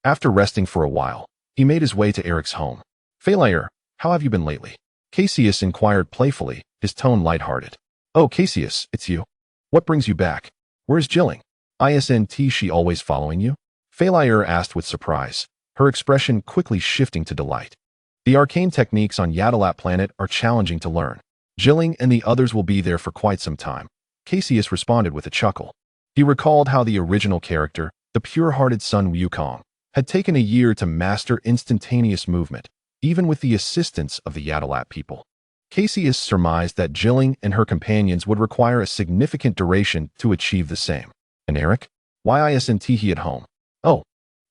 After resting for a while, he made his way to Eric's home. "Falair, how have you been lately?" Cassius inquired playfully, his tone lighthearted. "Oh, Cassius, it's you. What brings you back? Where's Jilling? Isn't she always following you?" Falair asked with surprise, her expression quickly shifting to delight. "The arcane techniques on Yadalat Planet are challenging to learn. Jilling and the others will be there for quite some time," Cassius responded with a chuckle. He recalled how the original character, the pure-hearted Sun Wukong, had taken a year to master instantaneous movement, even with the assistance of the Yadalat people. Cassius surmised that Jilling and her companions would require a significant duration to achieve the same. "And Eric? Why isn't he at home?" "Oh,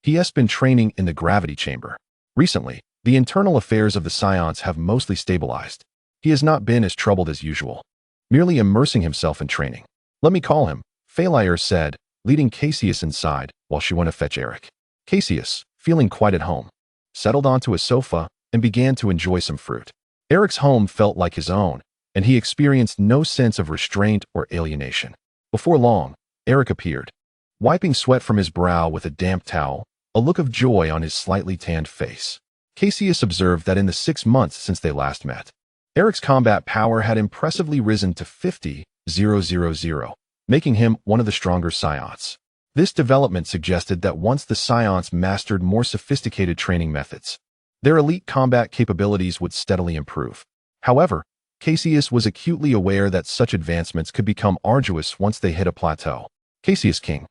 he has been training in the gravity chamber. Recently, the internal affairs of the Scions have mostly stabilized. He has not been as troubled as usual, merely immersing himself in training." "Let me call him," Falair said, leading Cassius inside while she went to fetch Eric. Cassius, feeling quite at home, settled onto a sofa and began to enjoy some fruit. Eric's home felt like his own, and he experienced no sense of restraint or alienation. Before long, Eric appeared, wiping sweat from his brow with a damp towel, a look of joy on his slightly tanned face. Cassius observed that in the 6 months since they last met, Eric's combat power had impressively risen to 50,000, making him one of the stronger Scions. This development suggested that once the Scions mastered more sophisticated training methods, their elite combat capabilities would steadily improve. However, Cassius was acutely aware that such advancements could become arduous once they hit a plateau. "Cassius King,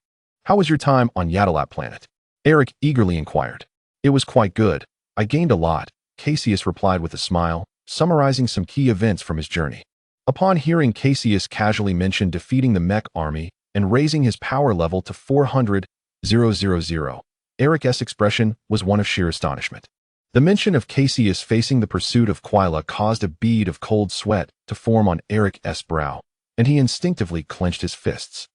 how was your time on Yadalat Planet?" Eric eagerly inquired. "It was quite good. I gained a lot," Cassius replied with a smile, summarizing some key events from his journey. Upon hearing Cassius casually mention defeating the mech army and raising his power level to 400,000, Eric's expression was one of sheer astonishment. The mention of Cassius facing the pursuit of Quila caused a bead of cold sweat to form on Eric's brow, and he instinctively clenched his fists.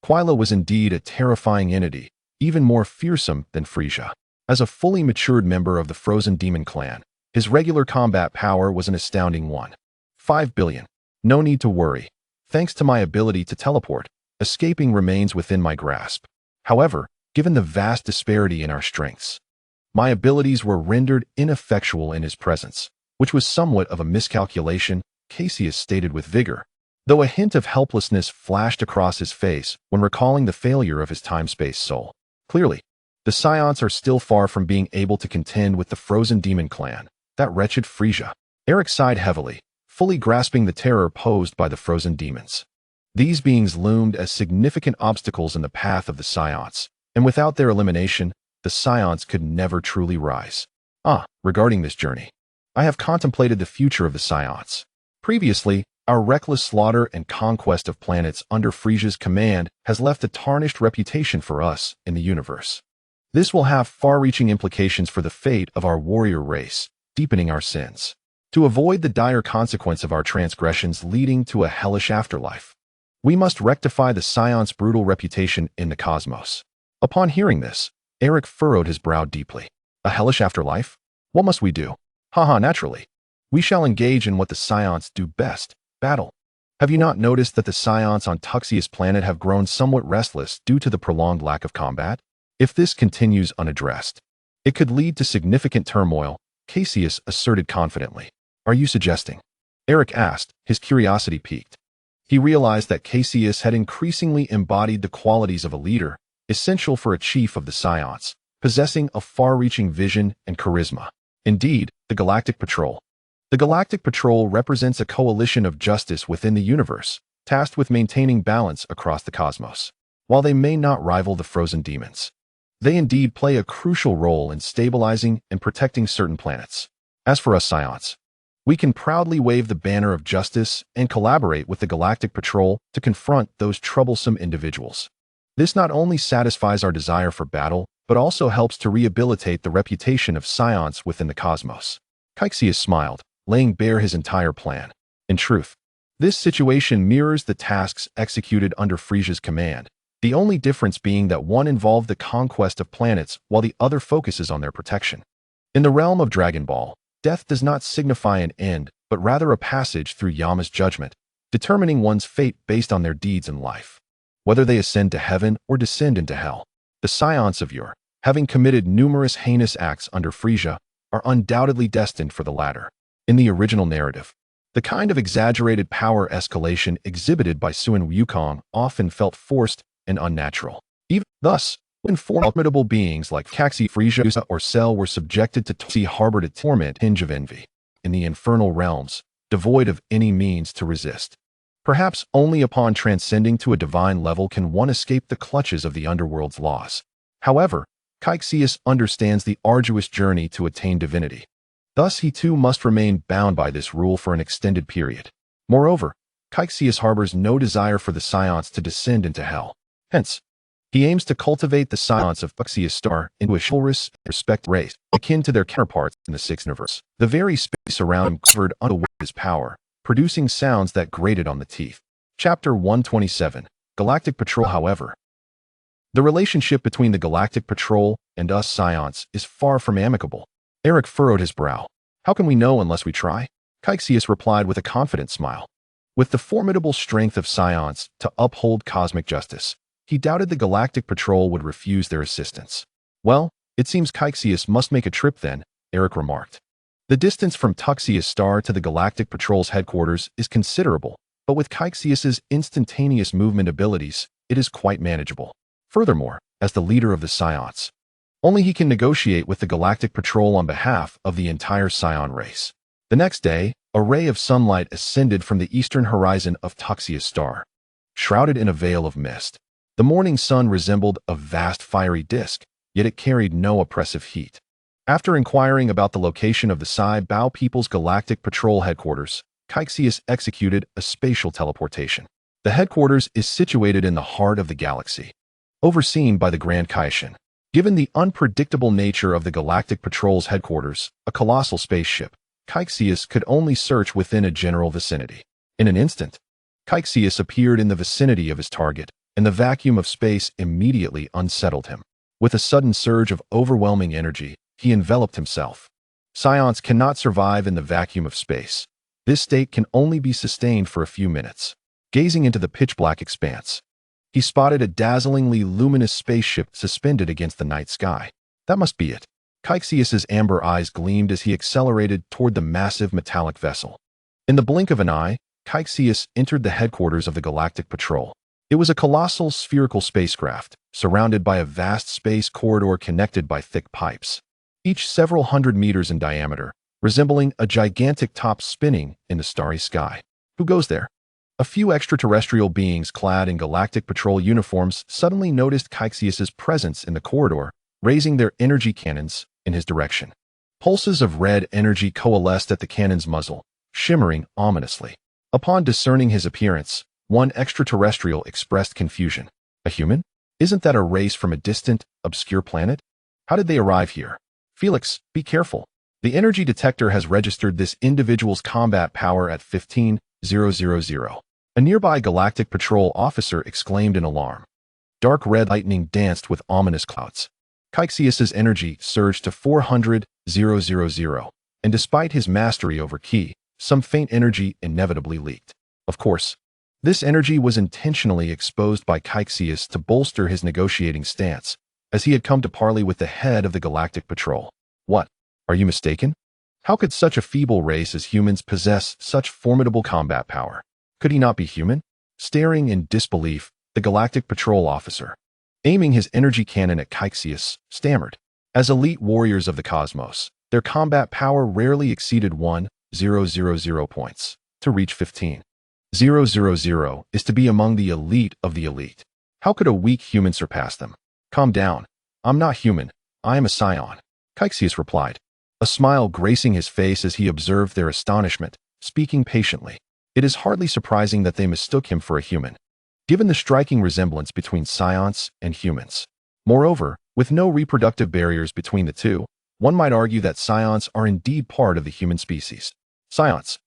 Quila was indeed a terrifying entity, even more fearsome than Frieza. As a fully matured member of the Frozen Demon clan, his regular combat power was an astounding 1.5 billion. No need to worry. Thanks to my ability to teleport, escaping remains within my grasp. However, given the vast disparity in our strengths. My abilities were rendered ineffectual in his presence, which was somewhat of a miscalculation, Cassius stated with vigor, though a hint of helplessness flashed across his face when recalling the failure of his time-space soul. Clearly, the Saiyans are still far from being able to contend with the frozen demon clan, that wretched Frieza. Eric sighed heavily, fully grasping the terror posed by the frozen demons. These beings loomed as significant obstacles in the path of the Saiyans, and without their elimination, the Saiyans could never truly rise. Regarding this journey, I have contemplated the future of the Saiyans. Previously, our reckless slaughter and conquest of planets under Frieza's command has left a tarnished reputation for us in the universe. This will have far-reaching implications for the fate of our warrior race, deepening our sins. To avoid the dire consequence of our transgressions leading to a hellish afterlife, we must rectify the Saiyans' brutal reputation in the cosmos. Upon hearing this, Eric furrowed his brow deeply. A hellish afterlife? What must we do? Naturally. We shall engage in what the Saiyans do best, battle. Have you not noticed that the Saiyans on Tuxia's planet have grown somewhat restless due to the prolonged lack of combat? If this continues unaddressed, it could lead to significant turmoil, Cassius asserted confidently. Are you suggesting? Eric asked, his curiosity piqued. He realized that Cassius had increasingly embodied the qualities of a leader, essential for a chief of the Saiyans, possessing a far-reaching vision and charisma. Indeed, the Galactic Patrol. The Galactic Patrol represents a coalition of justice within the universe, tasked with maintaining balance across the cosmos. While they may not rival the frozen demons, they indeed play a crucial role in stabilizing and protecting certain planets. As for us Saiyans, we can proudly wave the banner of justice and collaborate with the Galactic Patrol to confront those troublesome individuals. This not only satisfies our desire for battle, but also helps to rehabilitate the reputation of Saiyans within the cosmos. Cassius smiled, laying bare his entire plan. In truth, this situation mirrors the tasks executed under Frieza's command, the only difference being that one involved the conquest of planets while the other focuses on their protection. In the realm of Dragon Ball, death does not signify an end, but rather a passage through Yama's judgment, determining one's fate based on their deeds in life. Whether they ascend to heaven or descend into hell, the Saiyans of yore, having committed numerous heinous acts under Frieza, are undoubtedly destined for the latter. In the original narrative, the kind of exaggerated power escalation exhibited by Sun Wukong often felt forced and unnatural. Even thus, when formidable beings like Caxius, Frieza, or Cell were subjected to Tuxi harbored a torment hinge of envy. In the infernal realms, devoid of any means to resist. Perhaps only upon transcending to a divine level can one escape the clutches of the underworld's laws. However, Caxius understands the arduous journey to attain divinity. Thus he too must remain bound by this rule for an extended period. Moreover, Caxius harbors no desire for the Saiyans to descend into hell. Hence, he aims to cultivate the Saiyans of Tuxia's star into a chivalrous, respect race, akin to their counterparts in the Sixth Universe. The very space around him covered under his power, producing sounds that grated on the teeth. Chapter 127, Galactic Patrol. However, the relationship between the Galactic Patrol and us Saiyans is far from amicable. Eric furrowed his brow. How can we know unless we try? Caxius replied with a confident smile. With the formidable strength of Saiyans to uphold cosmic justice, he doubted the Galactic Patrol would refuse their assistance. Well, it seems Caxius must make a trip then, Eric remarked. The distance from Tuxia's star to the Galactic Patrol's headquarters is considerable, but with Caxius's instantaneous movement abilities, it is quite manageable. Furthermore, as the leader of the Saiyans, only he can negotiate with the Galactic Patrol on behalf of the entire Saiyan race. The next day, a ray of sunlight ascended from the eastern horizon of Tuxia's star. Shrouded in a veil of mist, the morning sun resembled a vast fiery disk, yet it carried no oppressive heat. After inquiring about the location of the Sai Bao People's Galactic Patrol headquarters, Caxius executed a spatial teleportation. The headquarters is situated in the heart of the galaxy, overseen by the Grand Cassius. Given the unpredictable nature of the Galactic Patrol's headquarters, a colossal spaceship, Caxius could only search within a general vicinity. In an instant, Caxius appeared in the vicinity of his target, and the vacuum of space immediately unsettled him. With a sudden surge of overwhelming energy, he enveloped himself. Saiyans cannot survive in the vacuum of space. This state can only be sustained for a few minutes. Gazing into the pitch-black expanse, He spotted a dazzlingly luminous spaceship suspended against the night sky. That must be it. Cassius's amber eyes gleamed as he accelerated toward the massive metallic vessel. In the blink of an eye, Cassius entered the headquarters of the Galactic Patrol. It was a colossal spherical spacecraft, surrounded by a vast space corridor connected by thick pipes, each several hundred meters in diameter, resembling a gigantic top spinning in the starry sky. Who goes there? A few extraterrestrial beings clad in Galactic Patrol uniforms suddenly noticed Cassius's presence in the corridor, raising their energy cannons in his direction. Pulses of red energy coalesced at the cannon's muzzle, shimmering ominously. Upon discerning his appearance, one extraterrestrial expressed confusion. A human? Isn't that a race from a distant, obscure planet? How did they arrive here? Felix, be careful. The energy detector has registered this individual's combat power at 15,000. A nearby Galactic Patrol officer exclaimed in alarm. Dark red lightning danced with ominous clouds. Cassius's energy surged to 400,000, and despite his mastery over Ki, some faint energy inevitably leaked. Of course, this energy was intentionally exposed by Cassius to bolster his negotiating stance, as he had come to parley with the head of the Galactic Patrol. What? Are you mistaken? How could such a feeble race as humans possess such formidable combat power? Could he not be human? Staring in disbelief, the Galactic Patrol officer, aiming his energy cannon at Cassius, stammered. As elite warriors of the cosmos, their combat power rarely exceeded 1,000 points. To reach 15,000 is to be among the elite of the elite. How could a weak human surpass them? Calm down. I'm not human. I am a Saiyan, Cassius replied, a smile gracing his face as he observed their astonishment, speaking patiently. It is hardly surprising that they mistook him for a human, given the striking resemblance between Saiyans and humans. Moreover, with no reproductive barriers between the two, one might argue that Saiyans are indeed part of the human species. Saiyans.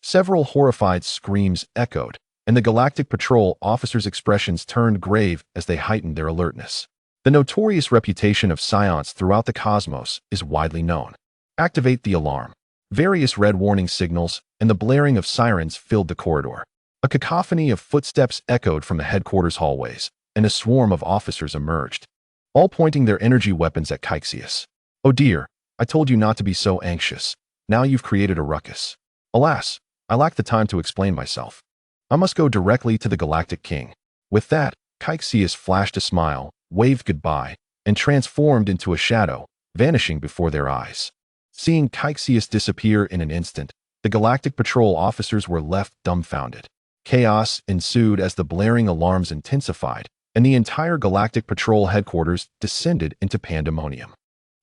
Several horrified screams echoed, and the Galactic Patrol officers' expressions turned grave as they heightened their alertness. The notorious reputation of Saiyans throughout the cosmos is widely known. Activate the alarm. Various red warning signals and the blaring of sirens filled the corridor. A cacophony of footsteps echoed from the headquarters hallways, and a swarm of officers emerged, all pointing their energy weapons at Cassius. Oh dear, I told you not to be so anxious. Now you've created a ruckus. Alas, I lack the time to explain myself. I must go directly to the Galactic King. With that, Cassius flashed a smile, waved goodbye, and transformed into a shadow, vanishing before their eyes. Seeing Cassius disappear in an instant, the Galactic Patrol officers were left dumbfounded. Chaos ensued as the blaring alarms intensified, and the entire Galactic Patrol headquarters descended into pandemonium.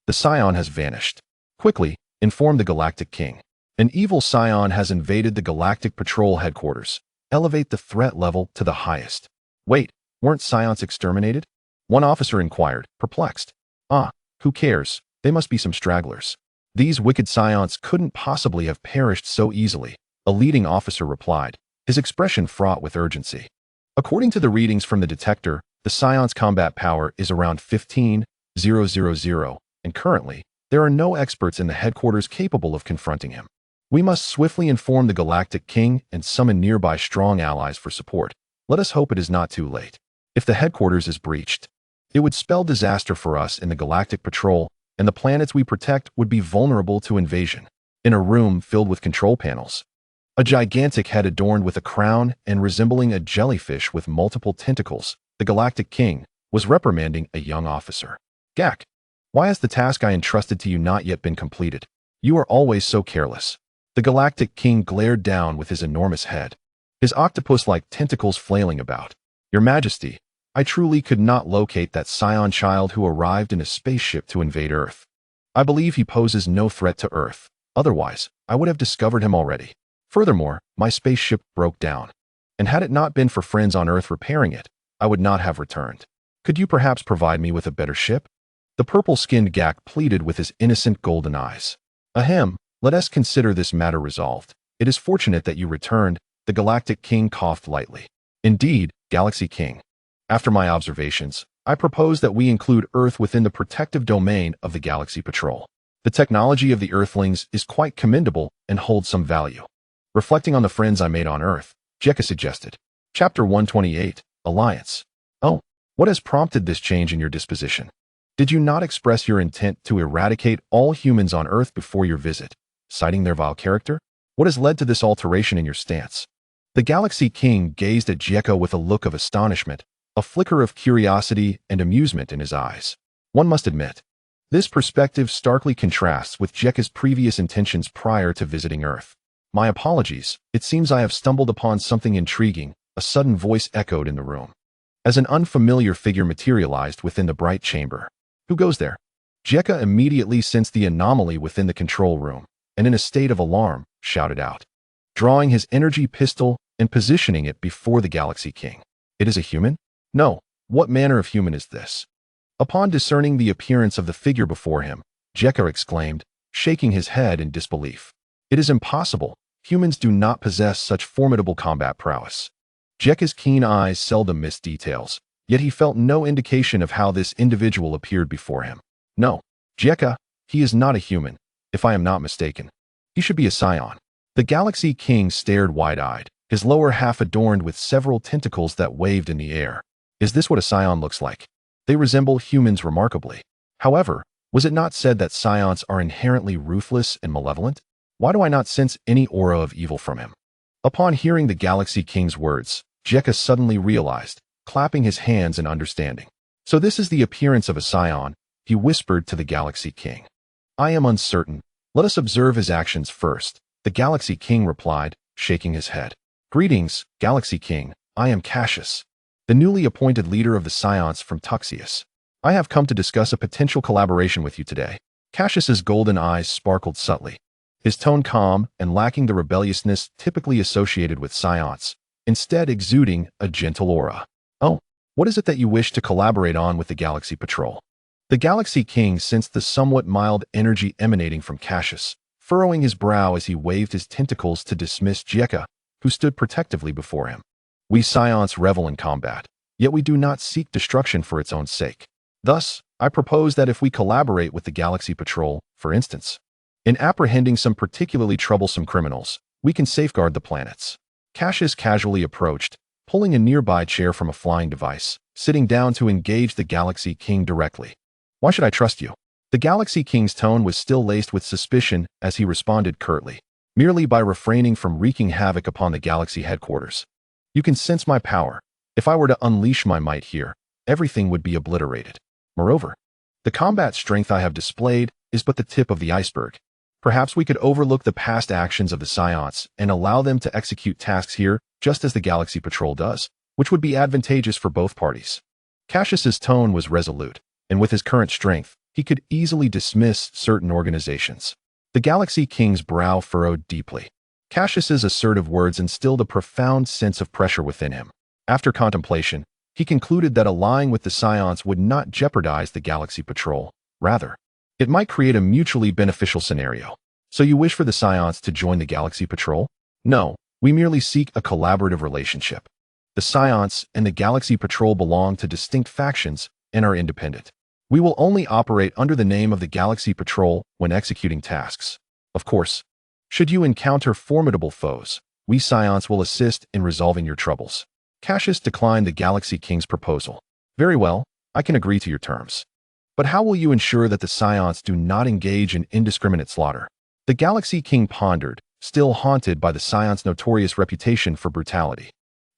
The Saiyan has vanished. Quickly, informed the Galactic King. An evil Saiyan has invaded the Galactic Patrol headquarters. Elevate the threat level to the highest. Wait, weren't Saiyans exterminated? One officer inquired, perplexed. Ah, who cares? They must be some stragglers. These wicked Saiyans couldn't possibly have perished so easily, a leading officer replied, his expression fraught with urgency. According to the readings from the detector, the Saiyans' combat power is around 15,000, and currently, there are no experts in the headquarters capable of confronting him. We must swiftly inform the Galactic King and summon nearby strong allies for support. Let us hope it is not too late. If the headquarters is breached, it would spell disaster for us in the Galactic Patrol, and the planets we protect would be vulnerable to invasion. In a room filled with control panels, a gigantic head adorned with a crown and resembling a jellyfish with multiple tentacles, the Galactic King was reprimanding a young officer. Gak, why has the task I entrusted to you not yet been completed? You are always so careless. The Galactic King glared down with his enormous head, his octopus-like tentacles flailing about. Your Majesty, I truly could not locate that Saiyan child who arrived in a spaceship to invade Earth. I believe he poses no threat to Earth. Otherwise, I would have discovered him already. Furthermore, my spaceship broke down, and had it not been for friends on Earth repairing it, I would not have returned. Could you perhaps provide me with a better ship? The purple-skinned Gak pleaded with his innocent golden eyes. Ahem, let us consider this matter resolved. It is fortunate that you returned, the Galactic King coughed lightly. Indeed, Galaxy King. After my observations, I propose that we include Earth within the protective domain of the Galaxy Patrol. The technology of the Earthlings is quite commendable and holds some value. Reflecting on the friends I made on Earth, Jekka suggested. Chapter 128, Alliance. Oh, what has prompted this change in your disposition? Did you not express your intent to eradicate all humans on Earth before your visit, citing their vile character? What has led to this alteration in your stance? The Galaxy King gazed at Jekka with a look of astonishment, a flicker of curiosity and amusement in his eyes. One must admit, this perspective starkly contrasts with Jekka's previous intentions prior to visiting Earth. My apologies, it seems I have stumbled upon something intriguing, a sudden voice echoed in the room. As an unfamiliar figure materialized within the bright chamber. Who goes there? Jekka immediately sensed the anomaly within the control room, and in a state of alarm, shouted out, drawing his energy pistol and positioning it before the Galaxy King. It is a human? No, what manner of human is this? Upon discerning the appearance of the figure before him, Jekka exclaimed, shaking his head in disbelief. It is impossible. Humans do not possess such formidable combat prowess. Jekka's keen eyes seldom missed details, yet he felt no indication of how this individual appeared before him. No, Jekka, he is not a human, if I am not mistaken. He should be a Saiyan. The Galaxy King stared wide-eyed, his lower half adorned with several tentacles that waved in the air. Is this what a Saiyan looks like? They resemble humans remarkably. However, was it not said that Saiyans are inherently ruthless and malevolent? Why do I not sense any aura of evil from him? Upon hearing the Galaxy King's words, Jekka suddenly realized, clapping his hands in understanding. So this is the appearance of a Saiyan, he whispered to the Galaxy King. I am uncertain. Let us observe his actions first, the Galaxy King replied, shaking his head. Greetings, Galaxy King, I am Cassius, the newly appointed leader of the Saiyans from Tuxius. I have come to discuss a potential collaboration with you today. Cassius's golden eyes sparkled subtly, his tone calm and lacking the rebelliousness typically associated with Saiyans, instead exuding a gentle aura. Oh, what is it that you wish to collaborate on with the Galaxy Patrol? The Galaxy King sensed the somewhat mild energy emanating from Cassius, furrowing his brow as he waved his tentacles to dismiss Jekka, who stood protectively before him. We Saiyans revel in combat, yet we do not seek destruction for its own sake. Thus, I propose that if we collaborate with the Galaxy Patrol, for instance, in apprehending some particularly troublesome criminals, we can safeguard the planets. Cassius casually approached, pulling a nearby chair from a flying device, sitting down to engage the Galaxy King directly. Why should I trust you? The Galaxy King's tone was still laced with suspicion as he responded curtly, merely by refraining from wreaking havoc upon the Galaxy headquarters. You can sense my power. If I were to unleash my might here, everything would be obliterated. Moreover, the combat strength I have displayed is but the tip of the iceberg. Perhaps we could overlook the past actions of the Saiyans and allow them to execute tasks here just as the Galaxy Patrol does, which would be advantageous for both parties. Cassius's tone was resolute, and with his current strength, he could easily dismiss certain organizations. The Galaxy King's brow furrowed deeply. Cassius's assertive words instilled a profound sense of pressure within him. After contemplation, he concluded that allying with the Saiyans would not jeopardize the Galaxy Patrol. Rather, it might create a mutually beneficial scenario. So you wish for the Saiyans to join the Galaxy Patrol? No, we merely seek a collaborative relationship. The Saiyans and the Galaxy Patrol belong to distinct factions and are independent. We will only operate under the name of the Galaxy Patrol when executing tasks. Of course, should you encounter formidable foes, we Saiyans will assist in resolving your troubles. Cassius declined the Galaxy King's proposal. Very well, I can agree to your terms. But how will you ensure that the Saiyans do not engage in indiscriminate slaughter? The Galaxy King pondered, still haunted by the Saiyans' notorious reputation for brutality.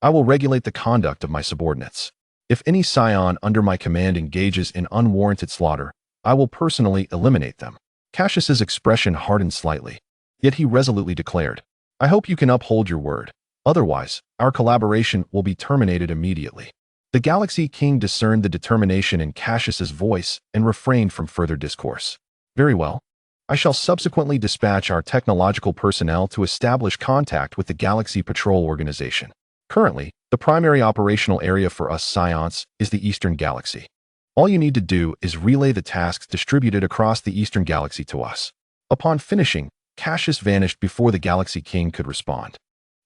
I will regulate the conduct of my subordinates. If any Saiyan under my command engages in unwarranted slaughter, I will personally eliminate them. Cassius's expression hardened slightly, yet he resolutely declared, I hope you can uphold your word. Otherwise, our collaboration will be terminated immediately. The Galaxy King discerned the determination in Cassius's voice and refrained from further discourse. Very well. I shall subsequently dispatch our technological personnel to establish contact with the Galaxy Patrol organization. Currently, the primary operational area for us Saiyans is the Eastern Galaxy. All you need to do is relay the tasks distributed across the Eastern Galaxy to us. Upon finishing, Cassius vanished before the Galaxy King could respond,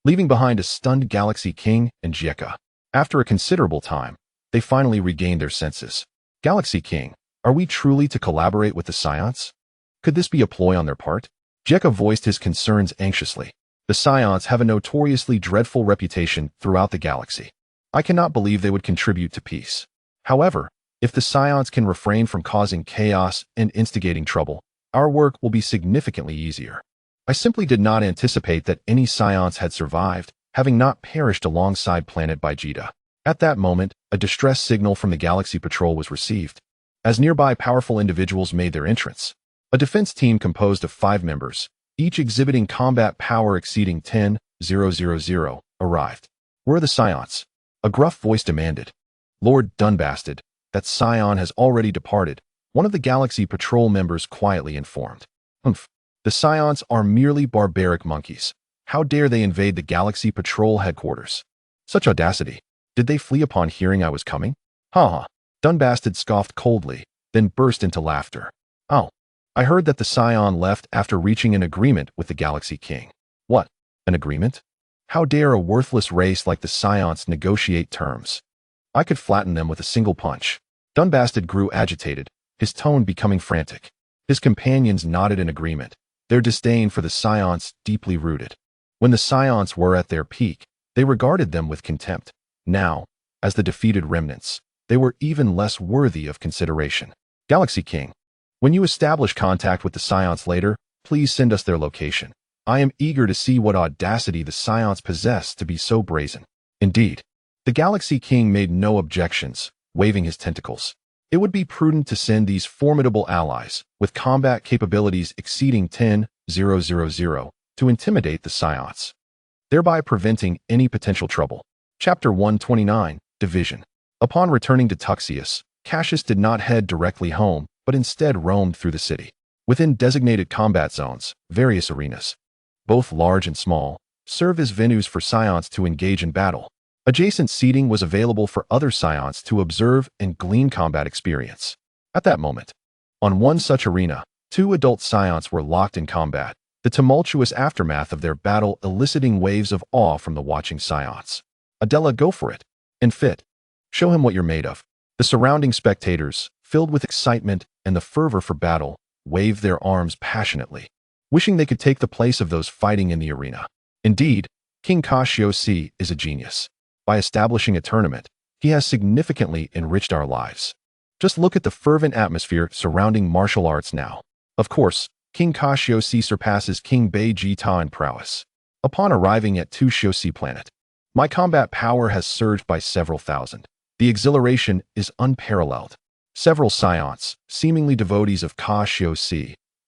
leaving behind a stunned Galaxy King and Jekka. After a considerable time, they finally regained their senses. Galaxy King, are we truly to collaborate with the Saiyans? Could this be a ploy on their part? Jekka voiced his concerns anxiously. The Saiyans have a notoriously dreadful reputation throughout the galaxy. I cannot believe they would contribute to peace. However, if the Scions can refrain from causing chaos and instigating trouble, our work will be significantly easier. I simply did not anticipate that any Scions had survived, having not perished alongside Planet Vegeta. At that moment, a distress signal from the Galaxy Patrol was received. As nearby powerful individuals made their entrance, a defense team composed of 5 members, each exhibiting combat power exceeding 10,000, arrived. Where are the Scions? A gruff voice demanded. Lord Dunbasted, that Scion has already departed, one of the Galaxy Patrol members quietly informed. Humph. The Scions are merely barbaric monkeys. How dare they invade the Galaxy Patrol headquarters? Such audacity. Did they flee upon hearing I was coming? Ha ha. Dunbasted scoffed coldly, then burst into laughter. Oh, I heard that the Scion left after reaching an agreement with the Galaxy King. What? An agreement? How dare a worthless race like the Scions negotiate terms? I could flatten them with a single punch. Dunbasted grew agitated, his tone becoming frantic. His companions nodded in agreement, their disdain for the Scions deeply rooted. When the Scions were at their peak, they regarded them with contempt. Now, as the defeated remnants, they were even less worthy of consideration. Galaxy King, when you establish contact with the Scions later, please send us their location. I am eager to see what audacity the Scions possess to be so brazen. Indeed, the Galaxy King made no objections, waving his tentacles. It would be prudent to send these formidable allies, with combat capabilities exceeding 10,000, to intimidate the Scions, thereby preventing any potential trouble. Chapter 129, Division. Upon returning to Tuxius, Cassius did not head directly home, but instead roamed through the city. Within designated combat zones, various arenas, both large and small, serve as venues for Scions to engage in battle. Adjacent seating was available for other Scions to observe and glean combat experience. At that moment, on one such arena, 2 adult Scions were locked in combat, the tumultuous aftermath of their battle eliciting waves of awe from the watching Scions. Adela, go for it. And Fit, show him what you're made of. The surrounding spectators, filled with excitement and the fervor for battle, waved their arms passionately, wishing they could take the place of those fighting in the arena. Indeed, King Cassius is a genius. By establishing a tournament, he has significantly enriched our lives. Just look at the fervent atmosphere surrounding martial arts now. Of course, King Cassius surpasses King Vegeta in prowess. Upon arriving at Tuxiosi Planet, my combat power has surged by several thousand. The exhilaration is unparalleled. Several Scions, seemingly devotees of Cassius,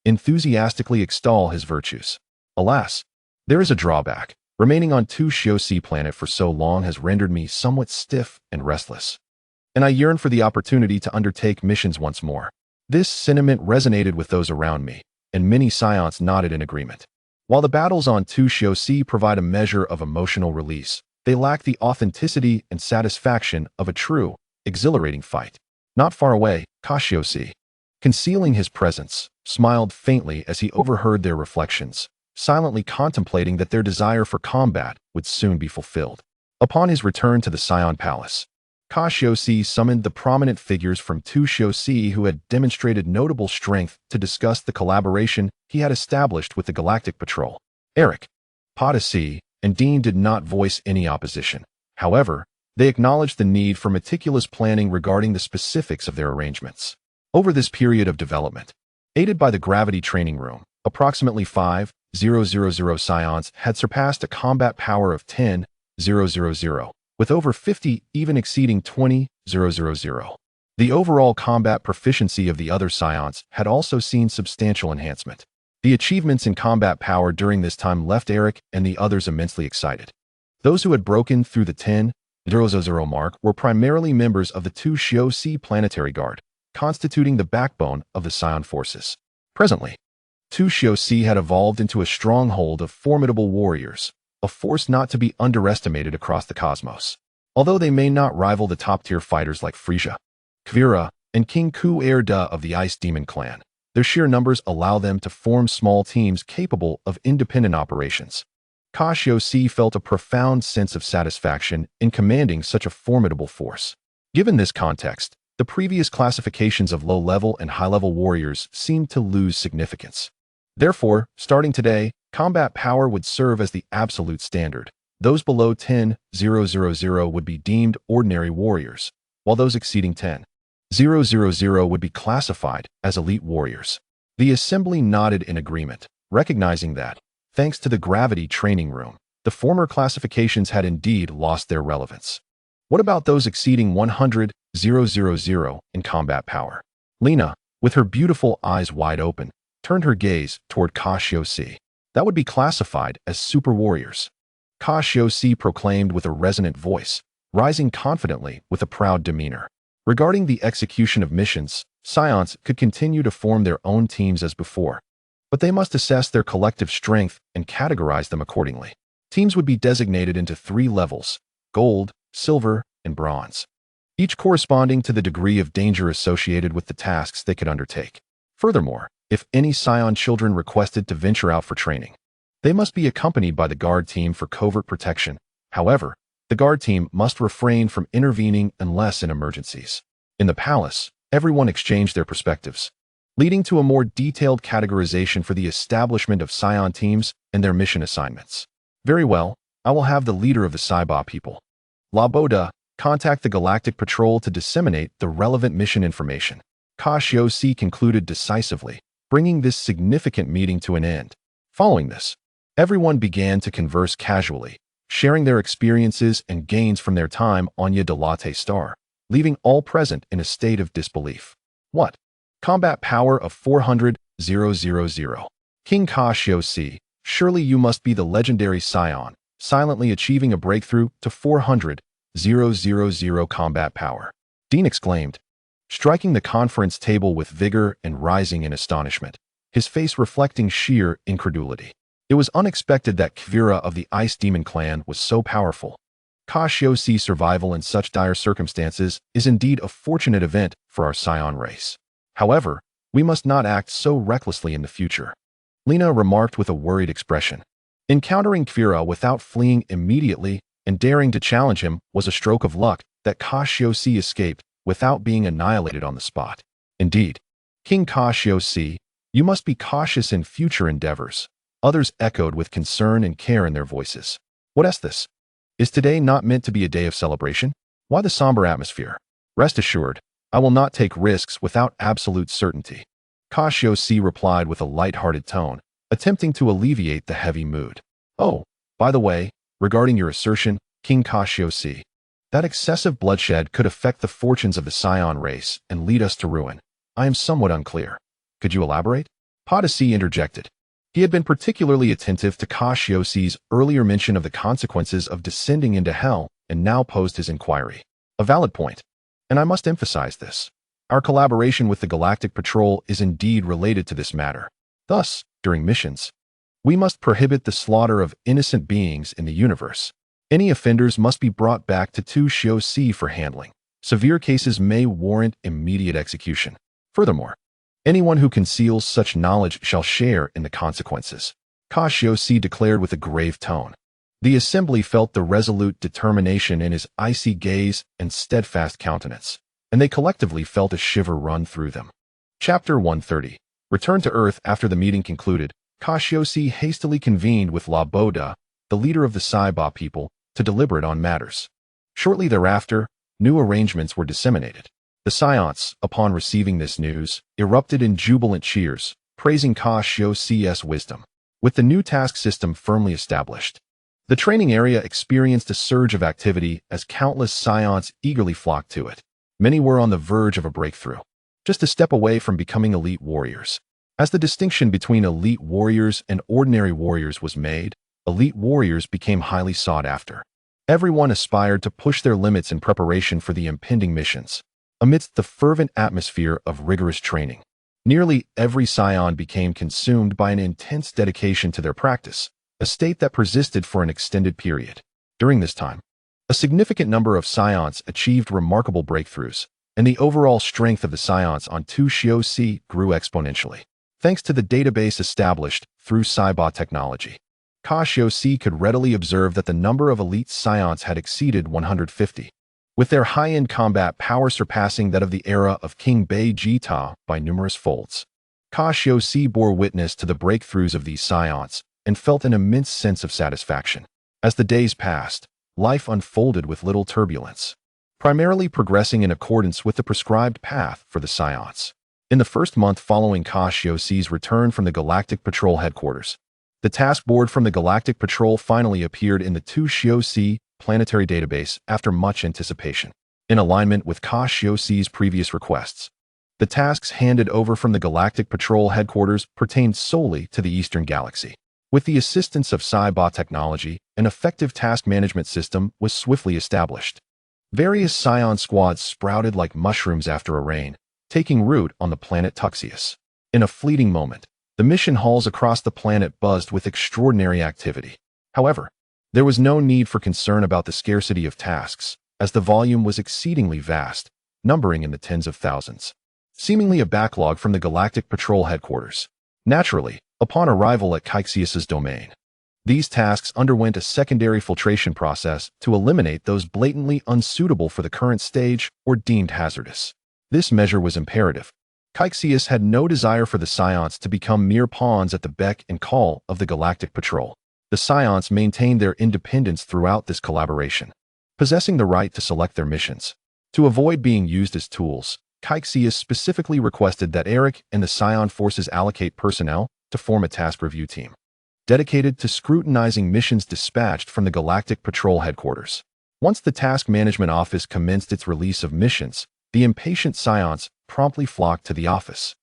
enthusiastically extol his virtues. Alas, there is a drawback. Remaining on Tuxiosi Planet for so long has rendered me somewhat stiff and restless, and I yearn for the opportunity to undertake missions once more. This sentiment resonated with those around me, and many Scions nodded in agreement. While the battles on Tuxiosi provide a measure of emotional release, they lack the authenticity and satisfaction of a true, exhilarating fight. Not far away, Cassius, concealing his presence, smiled faintly as he overheard their reflections, silently contemplating that their desire for combat would soon be fulfilled. Upon his return to the Scion Palace, Cassius summoned the prominent figures from Tuxiosi who had demonstrated notable strength to discuss the collaboration he had established with the Galactic Patrol. Eric, Podyssey, and Dean did not voice any opposition. However, they acknowledged the need for meticulous planning regarding the specifics of their arrangements. Over this period of development, aided by the Gravity Training Room, approximately 5,000 Scions had surpassed a combat power of 10,000, with over 50 even exceeding 20,000. The overall combat proficiency of the other Scions had also seen substantial enhancement. The achievements in combat power during this time left Eric and the others immensely excited. Those who had broken through the 10,000 mark were primarily members of the Tuxiosi Planetary Guard, constituting the backbone of the Scion forces. Presently, Tuxiosi had evolved into a stronghold of formidable warriors, a force not to be underestimated across the cosmos. Although they may not rival the top-tier fighters like Frieza, Kavira, and King Ku-Erda of the Ice Demon Clan, their sheer numbers allow them to form small teams capable of independent operations. Cassius felt a profound sense of satisfaction in commanding such a formidable force. Given this context, the previous classifications of low-level and high-level warriors seemed to lose significance. Therefore, starting today, combat power would serve as the absolute standard. Those below 10,000 would be deemed ordinary warriors, while those exceeding 10,000 would be classified as elite warriors. The assembly nodded in agreement, recognizing that, thanks to the gravity training room, the former classifications had indeed lost their relevance. What about those exceeding 100,000 in combat power? Lena, with her beautiful eyes wide open, turned her gaze toward Cassius. That would be classified as super warriors. Cassius proclaimed with a resonant voice, rising confidently with a proud demeanor. Regarding the execution of missions, Saiyans could continue to form their own teams as before, but they must assess their collective strength and categorize them accordingly. Teams would be designated into 3 levels: gold, silver, and bronze, each corresponding to the degree of danger associated with the tasks they could undertake. Furthermore, if any Saiyan children requested to venture out for training, they must be accompanied by the guard team for covert protection. However, the guard team must refrain from intervening unless in emergencies. In the palace, everyone exchanged their perspectives, leading to a more detailed categorization for the establishment of Saiyan teams and their mission assignments. Very well, I will have the leader of the Saiba people, Laboda, contact the Galactic Patrol to disseminate the relevant mission information. Cassius concluded decisively, bringing this significant meeting to an end. Following this, everyone began to converse casually, sharing their experiences and gains from their time on Ya de Latte Star, leaving all present in a state of disbelief. What? Combat power of 400,000. King Cassius, surely you must be the legendary Saiyan, silently achieving a breakthrough to 400,000 combat power. Dean exclaimed, striking the conference table with vigor and rising in astonishment, his face reflecting sheer incredulity. It was unexpected that Kvira of the Ice Demon clan was so powerful. Cassius' survival in such dire circumstances is indeed a fortunate event for our Saiyan race. However, we must not act so recklessly in the future, Lena remarked with a worried expression. Encountering Kvira without fleeing immediately and daring to challenge him was a stroke of luck that Cassius escaped without being annihilated on the spot. Indeed, King Cassius, you must be cautious in future endeavors. Others echoed with concern and care in their voices. What is this? Is today not meant to be a day of celebration? Why the somber atmosphere? Rest assured, I will not take risks without absolute certainty. Cassius replied with a light-hearted tone, attempting to alleviate the heavy mood. Oh, by the way, regarding your assertion, King Cassius, that excessive bloodshed could affect the fortunes of the Saiyan race and lead us to ruin. I am somewhat unclear. Could you elaborate? Padasi interjected. He had been particularly attentive to Cassius' earlier mention of the consequences of descending into hell and now posed his inquiry. A valid point, and I must emphasize this. Our collaboration with the Galactic Patrol is indeed related to this matter. Thus, during missions, we must prohibit the slaughter of innocent beings in the universe. Any offenders must be brought back to 2COC for handling. Severe cases may warrant immediate execution. Furthermore, anyone who conceals such knowledge shall share in the consequences, Cassius declared with a grave tone. The assembly felt the resolute determination in his icy gaze and steadfast countenance, and they collectively felt a shiver run through them. Chapter 130. Return to Earth. After the meeting concluded, Cassius hastily convened with Laboda, the leader of the Saiba people, to deliberate on matters. Shortly thereafter, new arrangements were disseminated. The Saiyans, upon receiving this news, erupted in jubilant cheers, praising Cassius' wisdom. With the new task system firmly established, the training area experienced a surge of activity as countless Saiyans eagerly flocked to it. Many were on the verge of a breakthrough, just a step away from becoming elite warriors. As the distinction between elite warriors and ordinary warriors was made, elite warriors became highly sought after. Everyone aspired to push their limits in preparation for the impending missions. Amidst the fervent atmosphere of rigorous training, nearly every Saiyan became consumed by an intense dedication to their practice, a state that persisted for an extended period. During this time, a significant number of Saiyans achieved remarkable breakthroughs, and the overall strength of the Saiyans on 2COC grew exponentially. Thanks to the database established through Saiba technology, Cassius could readily observe that the number of elite Saiyans had exceeded 150. With their high-end combat power surpassing that of the era of King Vegeta by numerous folds. Cassius bore witness to the breakthroughs of these Saiyans and felt an immense sense of satisfaction. As the days passed, life unfolded with little turbulence, primarily progressing in accordance with the prescribed path for the Saiyans. In the first month following Cassius's return from the Galactic Patrol headquarters, the task board from the Galactic Patrol finally appeared in the 2 planetary database after much anticipation. In alignment with Cassius's previous requests, the tasks handed over from the Galactic Patrol headquarters pertained solely to the Eastern Galaxy. With the assistance of Cyber technology, an effective task management system was swiftly established. Various Saiyan squads sprouted like mushrooms after a rain, taking root on the planet Tuxius. In a fleeting moment, the mission halls across the planet buzzed with extraordinary activity. However, there was no need for concern about the scarcity of tasks, as the volume was exceedingly vast, numbering in the tens of thousands. Seemingly a backlog from the Galactic Patrol headquarters. Naturally, upon arrival at Cassius's domain, these tasks underwent a secondary filtration process to eliminate those blatantly unsuitable for the current stage or deemed hazardous. This measure was imperative. Cassius had no desire for the Saiyans to become mere pawns at the beck and call of the Galactic Patrol. The Saiyans maintained their independence throughout this collaboration, possessing the right to select their missions. To avoid being used as tools, Cassius specifically requested that Eric and the Saiyan forces allocate personnel to form a task review team, dedicated to scrutinizing missions dispatched from the Galactic Patrol headquarters. Once the Task Management Office commenced its release of missions, the impatient Saiyans promptly flocked to the office.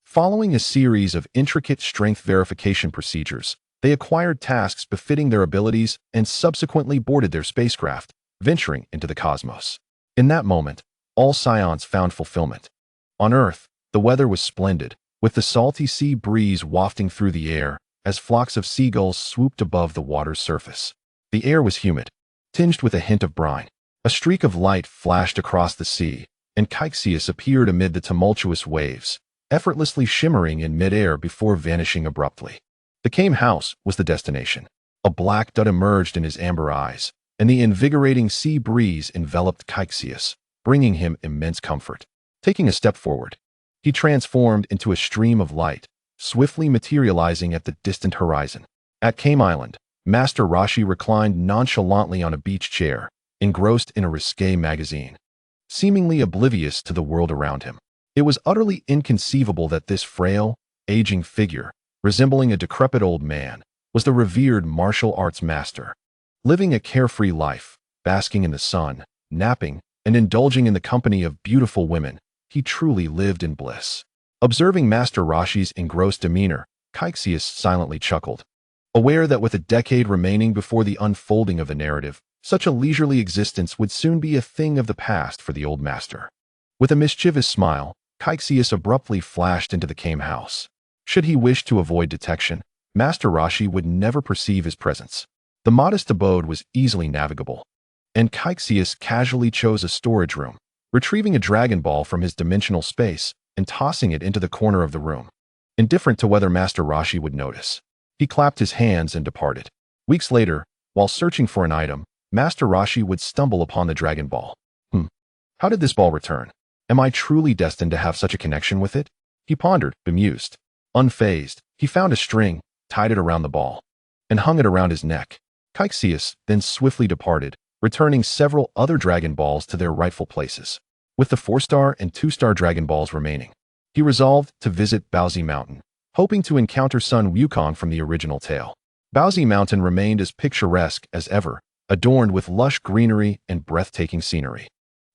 Following a series of intricate strength verification procedures, they acquired tasks befitting their abilities and subsequently boarded their spacecraft, venturing into the cosmos. In that moment, all Saiyans found fulfillment. On Earth, the weather was splendid, with the salty sea breeze wafting through the air as flocks of seagulls swooped above the water's surface. The air was humid, tinged with a hint of brine. A streak of light flashed across the sea, and Cassius appeared amid the tumultuous waves, effortlessly shimmering in midair before vanishing abruptly. The Kame house was the destination. A black dot emerged in his amber eyes, and the invigorating sea breeze enveloped Cassius, bringing him immense comfort. Taking a step forward, he transformed into a stream of light, swiftly materializing at the distant horizon. At Kame Island, Master Roshi reclined nonchalantly on a beach chair, engrossed in a risque magazine, seemingly oblivious to the world around him. It was utterly inconceivable that this frail, aging figure, resembling a decrepit old man, was the revered martial arts master. Living a carefree life, basking in the sun, napping, and indulging in the company of beautiful women, he truly lived in bliss. Observing Master Roshi's engrossed demeanor, Cassius silently chuckled, aware that with a decade remaining before the unfolding of the narrative, such a leisurely existence would soon be a thing of the past for the old master. With a mischievous smile, Cassius abruptly flashed into the Kame house. Should he wish to avoid detection, Master Roshi would never perceive his presence. The modest abode was easily navigable, and Cassius casually chose a storage room, retrieving a Dragon Ball from his dimensional space and tossing it into the corner of the room. Indifferent to whether Master Roshi would notice, he clapped his hands and departed. Weeks later, while searching for an item, Master Roshi would stumble upon the Dragon Ball. How did this ball return? Am I truly destined to have such a connection with it? He pondered, bemused. Unfazed, he found a string, tied it around the ball, and hung it around his neck. Cassius then swiftly departed, returning several other Dragon Balls to their rightful places. With the 4-star and 2-star Dragon Balls remaining, he resolved to visit Baozi Mountain, hoping to encounter Sun Wukong from the original tale. Baozi Mountain remained as picturesque as ever, adorned with lush greenery and breathtaking scenery.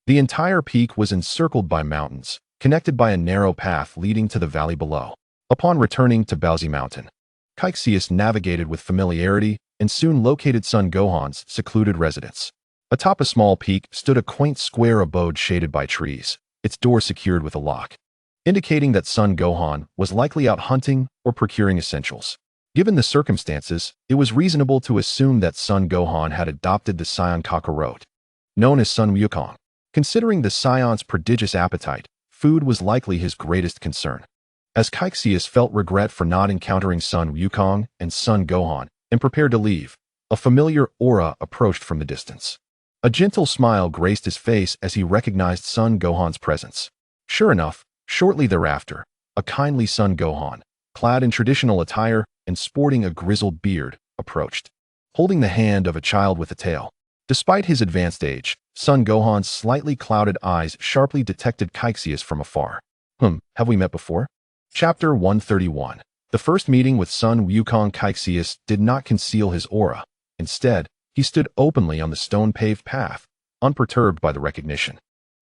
The entire peak was encircled by mountains, connected by a narrow path leading to the valley below. Upon returning to Baozi Mountain, Cassius navigated with familiarity and soon located Son Gohan's secluded residence. Atop a small peak stood a quaint square abode shaded by trees, its door secured with a lock, indicating that Son Gohan was likely out hunting or procuring essentials. Given the circumstances, it was reasonable to assume that Son Gohan had adopted the Saiyan cockroach, known as Sun Wukong. Considering the Saiyan's prodigious appetite, food was likely his greatest concern. As Cassius felt regret for not encountering Sun Wukong and Son Gohan and prepared to leave, a familiar aura approached from the distance. A gentle smile graced his face as he recognized Son Gohan's presence. Sure enough, shortly thereafter, a kindly Son Gohan, clad in traditional attire and sporting a grizzled beard, approached. holding the hand of a child with a tail. Despite his advanced age, Son Gohan's slightly clouded eyes sharply detected Cassius from afar. Have we met before? Chapter 131. The first meeting with Sun Wukong. Cassius did not conceal his aura. Instead, he stood openly on the stone-paved path, unperturbed by the recognition.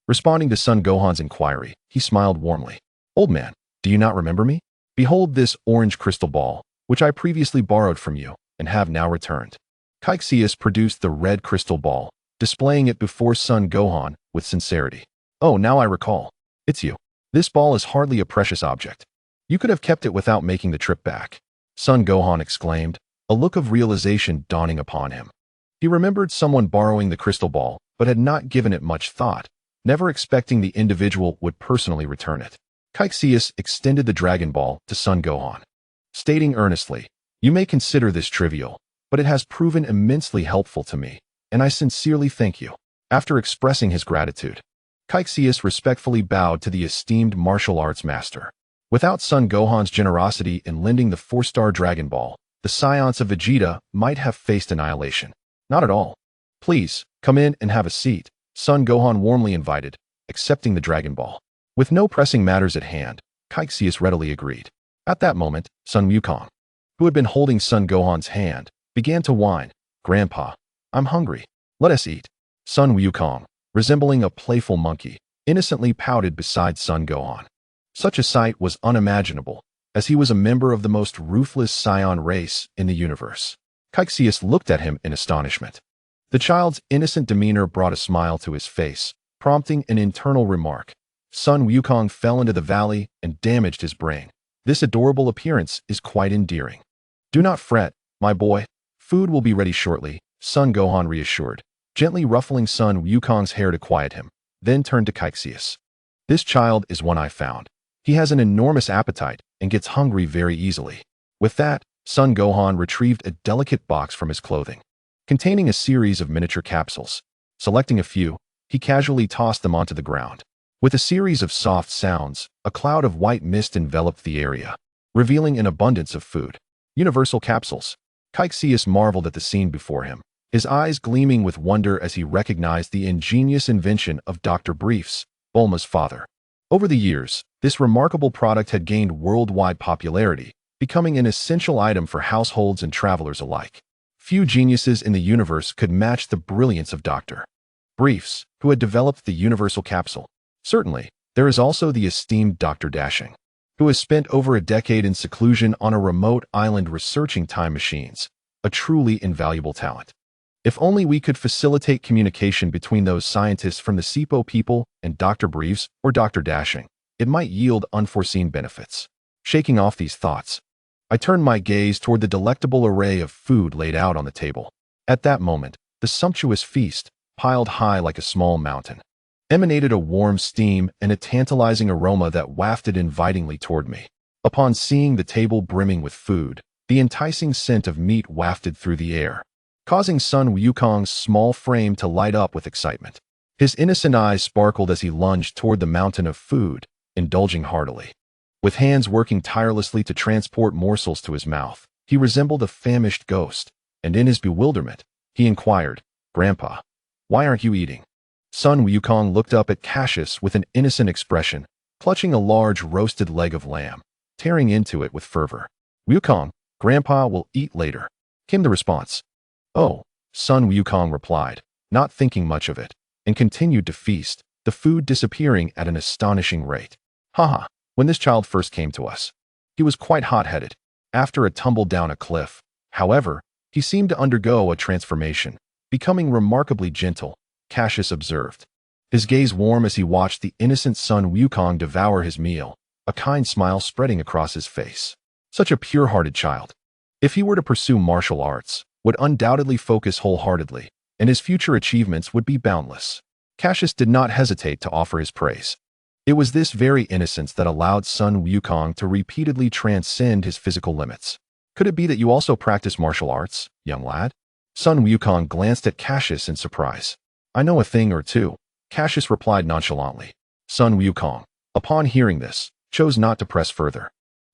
Responding to Son Gohan's inquiry, he smiled warmly. Old man, do you not remember me? Behold this orange crystal ball, which I previously borrowed from you, and have now returned. Cassius produced the red crystal ball, displaying it before Son Gohan with sincerity. Oh, now I recall. It's you. This ball is hardly a precious object. You could have kept it without making the trip back. Son Gohan exclaimed, a look of realization dawning upon him. He remembered someone borrowing the crystal ball, but had not given it much thought, never expecting the individual would personally return it. Cassius extended the Dragon Ball to Son Gohan, stating earnestly, you may consider this trivial, but it has proven immensely helpful to me, and I sincerely thank you. After expressing his gratitude, Cassius respectfully bowed to the esteemed martial arts master. Without Son Gohan's generosity in lending the 4-star Dragon Ball, the Saiyans of Vegeta might have faced annihilation. Not at all. Please, come in and have a seat, Son Gohan warmly invited, accepting the Dragon Ball. With no pressing matters at hand, Cassius readily agreed. At that moment, Sun Wukong, who had been holding Son Gohan's hand, began to whine. Grandpa, I'm hungry. Let us eat. Sun Wukong, resembling a playful monkey, innocently pouted beside Son Gohan. Such a sight was unimaginable, as he was a member of the most ruthless Saiyan race in the universe. Cassius looked at him in astonishment. The child's innocent demeanor brought a smile to his face, prompting an internal remark. Sun Wukong fell into the valley and damaged his brain. This adorable appearance is quite endearing. Do not fret, my boy. Food will be ready shortly, Son Gohan reassured, gently ruffling Sun Wukong's hair to quiet him, then turned to Cassius. This child is one I found. He has an enormous appetite and gets hungry very easily. With that, Son Gohan retrieved a delicate box from his clothing, containing a series of miniature capsules. Selecting a few, he casually tossed them onto the ground. With a series of soft sounds, a cloud of white mist enveloped the area, revealing an abundance of food. Universal capsules. Cassius marveled at the scene before him, his eyes gleaming with wonder as he recognized the ingenious invention of Dr. Briefs, Bulma's father. Over the years, this remarkable product had gained worldwide popularity, becoming an essential item for households and travelers alike. Few geniuses in the universe could match the brilliance of Dr. Briefs, who had developed the universal capsule. Certainly, there is also the esteemed Dr. Dashing, who has spent over a decade in seclusion on a remote island researching time machines, a truly invaluable talent. If only we could facilitate communication between those scientists from the Sipo people and Dr. Briefs or Dr. Dashing, it might yield unforeseen benefits. Shaking off these thoughts, I turned my gaze toward the delectable array of food laid out on the table. At that moment, the sumptuous feast, piled high like a small mountain, emanated a warm steam and a tantalizing aroma that wafted invitingly toward me. Upon seeing the table brimming with food, the enticing scent of meat wafted through the air, causing Sun Wukong's small frame to light up with excitement. His innocent eyes sparkled as he lunged toward the mountain of food, indulging heartily. With hands working tirelessly to transport morsels to his mouth, he resembled a famished ghost, and in his bewilderment, he inquired, Grandpa, why aren't you eating? Sun Wukong looked up at Cassius with an innocent expression, clutching a large roasted leg of lamb, tearing into it with fervor. Wukong, Grandpa will eat later, came the response. Oh, Sun Wukong replied, not thinking much of it, and continued to feast, the food disappearing at an astonishing rate. Haha, when this child first came to us, he was quite hot-headed. After a tumble down a cliff, however, he seemed to undergo a transformation, becoming remarkably gentle, Cassius observed, his gaze warm as he watched the innocent Sun Wukong devour his meal, a kind smile spreading across his face. Such a pure-hearted child. If he were to pursue martial arts, would undoubtedly focus wholeheartedly, and his future achievements would be boundless. Cassius did not hesitate to offer his praise. It was this very innocence that allowed Sun Wukong to repeatedly transcend his physical limits. Could it be that you also practice martial arts, young lad? Sun Wukong glanced at Cassius in surprise. I know a thing or two, Cassius replied nonchalantly. Sun Wukong, upon hearing this, chose not to press further.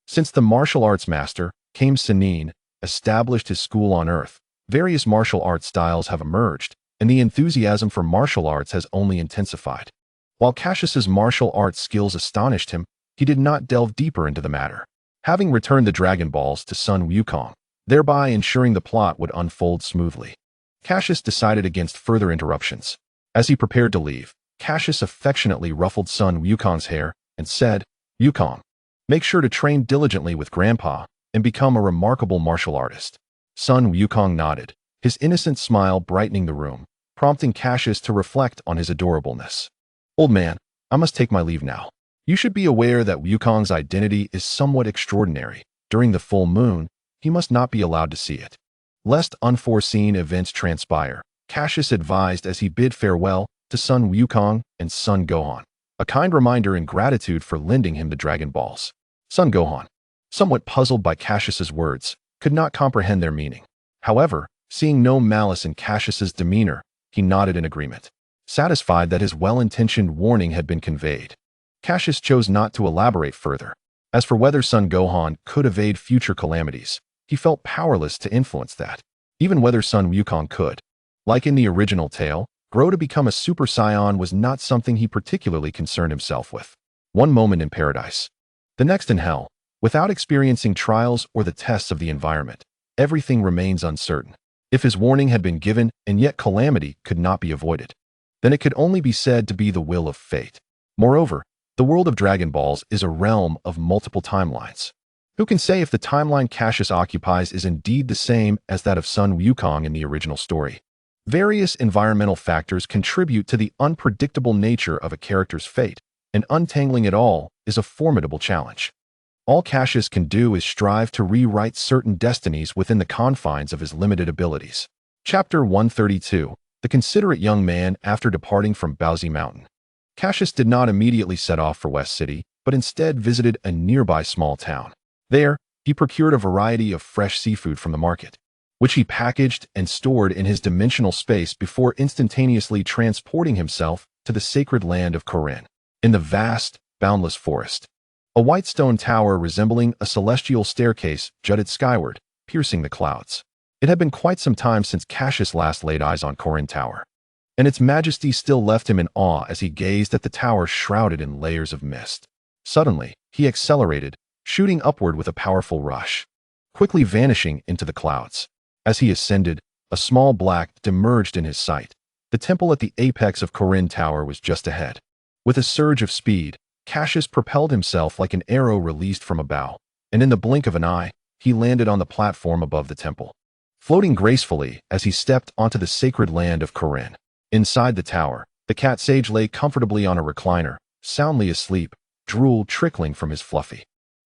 Since the martial arts master, came Saiyan, established his school on Earth, Various martial arts styles have emerged, and the enthusiasm for martial arts has only intensified. While Cassius's martial arts skills astonished him, he did not delve deeper into the matter, having returned the Dragon Balls to Sun Wukong, thereby ensuring the plot would unfold smoothly. Cassius decided against further interruptions. As he prepared to leave, Cassius affectionately ruffled Sun Wukong's hair and said, "Wukong, make sure to train diligently with Grandpa and become a remarkable martial artist." Sun Wukong nodded, his innocent smile brightening the room, prompting Cassius to reflect on his adorableness. "Old man, I must take my leave now. You should be aware that Wukong's identity is somewhat extraordinary. During the full moon, he must not be allowed to see it. Lest unforeseen events transpire," Cassius advised as he bid farewell to Sun Wukong and Sun Gohan, a kind reminder and gratitude for lending him the Dragon Balls. Sun Gohan, somewhat puzzled by Cassius's words, could not comprehend their meaning. However, seeing no malice in Cassius's demeanor, he nodded in agreement, satisfied that his well-intentioned warning had been conveyed. Cassius chose not to elaborate further. As for whether Sun Gohan could evade future calamities, he felt powerless to influence that, even whether Sun Wukong could. Like in the original tale, grow to become a Super Saiyan was not something he particularly concerned himself with. One moment in paradise, the next in hell. Without experiencing trials or the tests of the environment, everything remains uncertain. If his warning had been given and yet calamity could not be avoided, then it could only be said to be the will of fate. Moreover, the world of Dragon Balls is a realm of multiple timelines. Who can say if the timeline Cassius occupies is indeed the same as that of Sun Wukong in the original story? Various environmental factors contribute to the unpredictable nature of a character's fate, and untangling it all is a formidable challenge. All Cassius can do is strive to rewrite certain destinies within the confines of his limited abilities. Chapter 132, The Considerate Young Man After Departing from Bowsy Mountain. Cassius did not immediately set off for West City, but instead visited a nearby small town. There, he procured a variety of fresh seafood from the market, which he packaged and stored in his dimensional space before instantaneously transporting himself to the sacred land of Korin. In the vast, boundless forest, a white stone tower resembling a celestial staircase jutted skyward, piercing the clouds. It had been quite some time since Cassius last laid eyes on Korin Tower, and its majesty still left him in awe as he gazed at the tower shrouded in layers of mist. Suddenly, he accelerated, shooting upward with a powerful rush, quickly vanishing into the clouds. As he ascended, a small black emerged in his sight. The temple at the apex of Korin Tower was just ahead. With a surge of speed, Cassius propelled himself like an arrow released from a bow, and in the blink of an eye, he landed on the platform above the temple, floating gracefully as he stepped onto the sacred land of Korin. Inside the tower, the cat sage lay comfortably on a recliner, soundly asleep, drool trickling from his fluffy,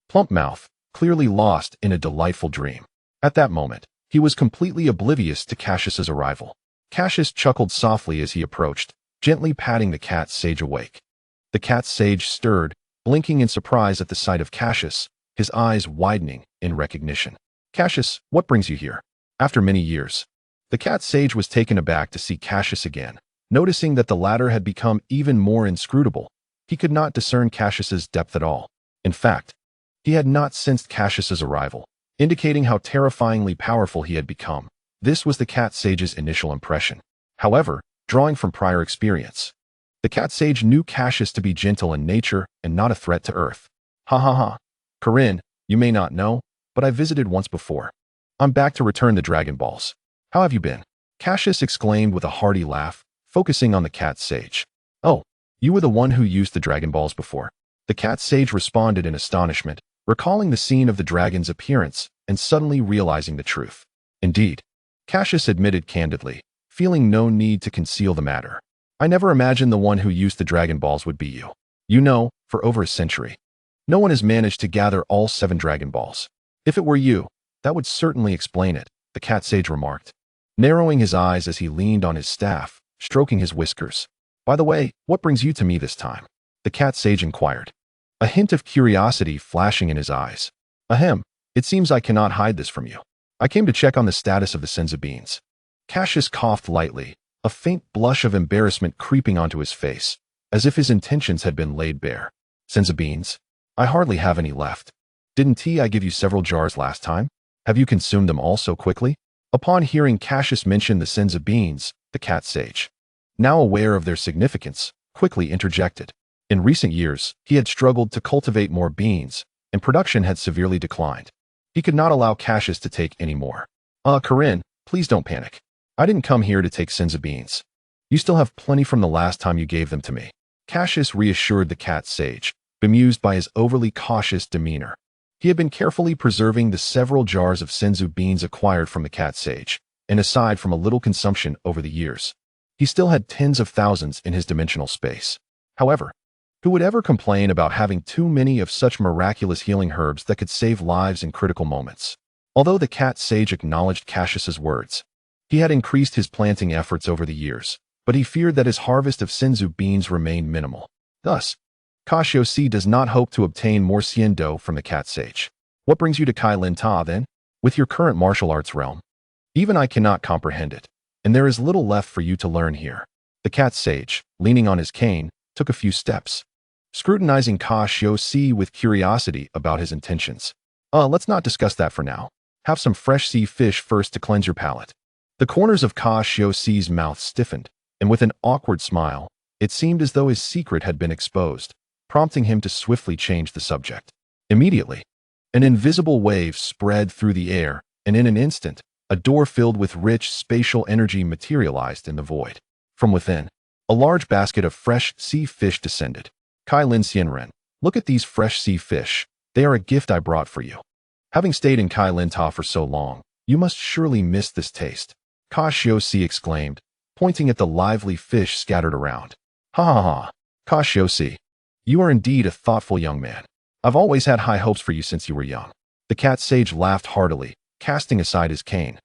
plump mouth, clearly lost in a delightful dream. At that moment, he was completely oblivious to Cassius's arrival. Cassius chuckled softly as he approached, gently patting the cat sage awake. The cat sage stirred, blinking in surprise at the sight of Cassius, his eyes widening in recognition. "Cassius, what brings you here?" After many years, the cat sage was taken aback to see Cassius again. Noticing that the latter had become even more inscrutable, he could not discern Cassius's depth at all. In fact, he had not sensed Cassius's arrival, indicating how terrifyingly powerful he had become. This was the cat sage's initial impression. However, drawing from prior experience, the cat sage knew Cassius to be gentle in nature and not a threat to Earth. "Ha ha ha. Korin, you may not know, but I visited once before. I'm back to return the Dragon Balls. How have you been?" Cassius exclaimed with a hearty laugh, focusing on the cat sage. "Oh, you were the one who used the Dragon Balls before." The cat sage responded in astonishment, recalling the scene of the dragon's appearance and suddenly realizing the truth. "Indeed," Cassius admitted candidly, feeling no need to conceal the matter. "I never imagined the one who used the Dragon Balls would be you. You know, for over a century, no one has managed to gather all 7 Dragon Balls. If it were you, that would certainly explain it," the cat sage remarked, narrowing his eyes as he leaned on his staff, stroking his whiskers. "By the way, what brings you to me this time?" the cat sage inquired, a hint of curiosity flashing in his eyes. "Ahem, it seems I cannot hide this from you. I came to check on the status of the senza beans." Cassius coughed lightly, a faint blush of embarrassment creeping onto his face, as if his intentions had been laid bare. "Senza beans? I hardly have any left. Didn't I give you several jars last time? Have you consumed them all so quickly?" Upon hearing Cassius mention the senzu beans, the cat sage, now aware of their significance, quickly interjected. In recent years, he had struggled to cultivate more beans, and production had severely declined. He could not allow Cassius to take any more. Corinne, please don't panic. I didn't come here to take senzu beans. You still have plenty from the last time you gave them to me. Cassius reassured the cat sage, bemused by his overly cautious demeanor. He had been carefully preserving the several jars of senzu beans acquired from the cat sage, and aside from a little consumption over the years, he still had tens of thousands in his dimensional space. However, who would ever complain about having too many of such miraculous healing herbs that could save lives in critical moments? Although the cat sage acknowledged Cassius's words, he had increased his planting efforts over the years, but he feared that his harvest of senzu beans remained minimal. Thus, Cassius does not hope to obtain more Saiyan from the cat sage. What brings you to Kai Lin Ta, then? With your current martial arts realm? Even I cannot comprehend it, and there is little left for you to learn here. The cat sage, leaning on his cane, took a few steps, scrutinizing Cassius with curiosity about his intentions. Let's not discuss that for now. Have some fresh sea fish first to cleanse your palate. The corners of Cassius's mouth stiffened, and with an awkward smile, it seemed as though his secret had been exposed, prompting him to swiftly change the subject. Immediately, an invisible wave spread through the air, and in an instant, a door filled with rich spatial energy materialized in the void. From within, a large basket of fresh sea fish descended. Kai Lin Xianren, look at these fresh sea fish. They are a gift I brought for you. Having stayed in Kai Lin Ta for so long, you must surely miss this taste. Cassius exclaimed, pointing at the lively fish scattered around. Ha ha ha. Cassius, you are indeed a thoughtful young man. I've always had high hopes for you since you were young. The cat sage laughed heartily, casting aside his cane,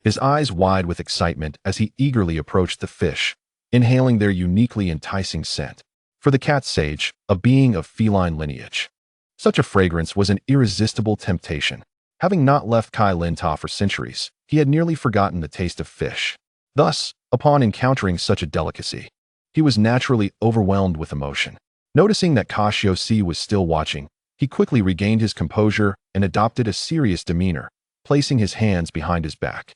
his eyes wide with excitement as he eagerly approached the fish, inhaling their uniquely enticing scent. For the cat sage, a being of feline lineage, such a fragrance was an irresistible temptation. Having not left Kai Lin Ta for centuries, he had nearly forgotten the taste of fish. Thus, upon encountering such a delicacy, he was naturally overwhelmed with emotion. Noticing that Cassius was still watching, he quickly regained his composure and adopted a serious demeanor, placing his hands behind his back.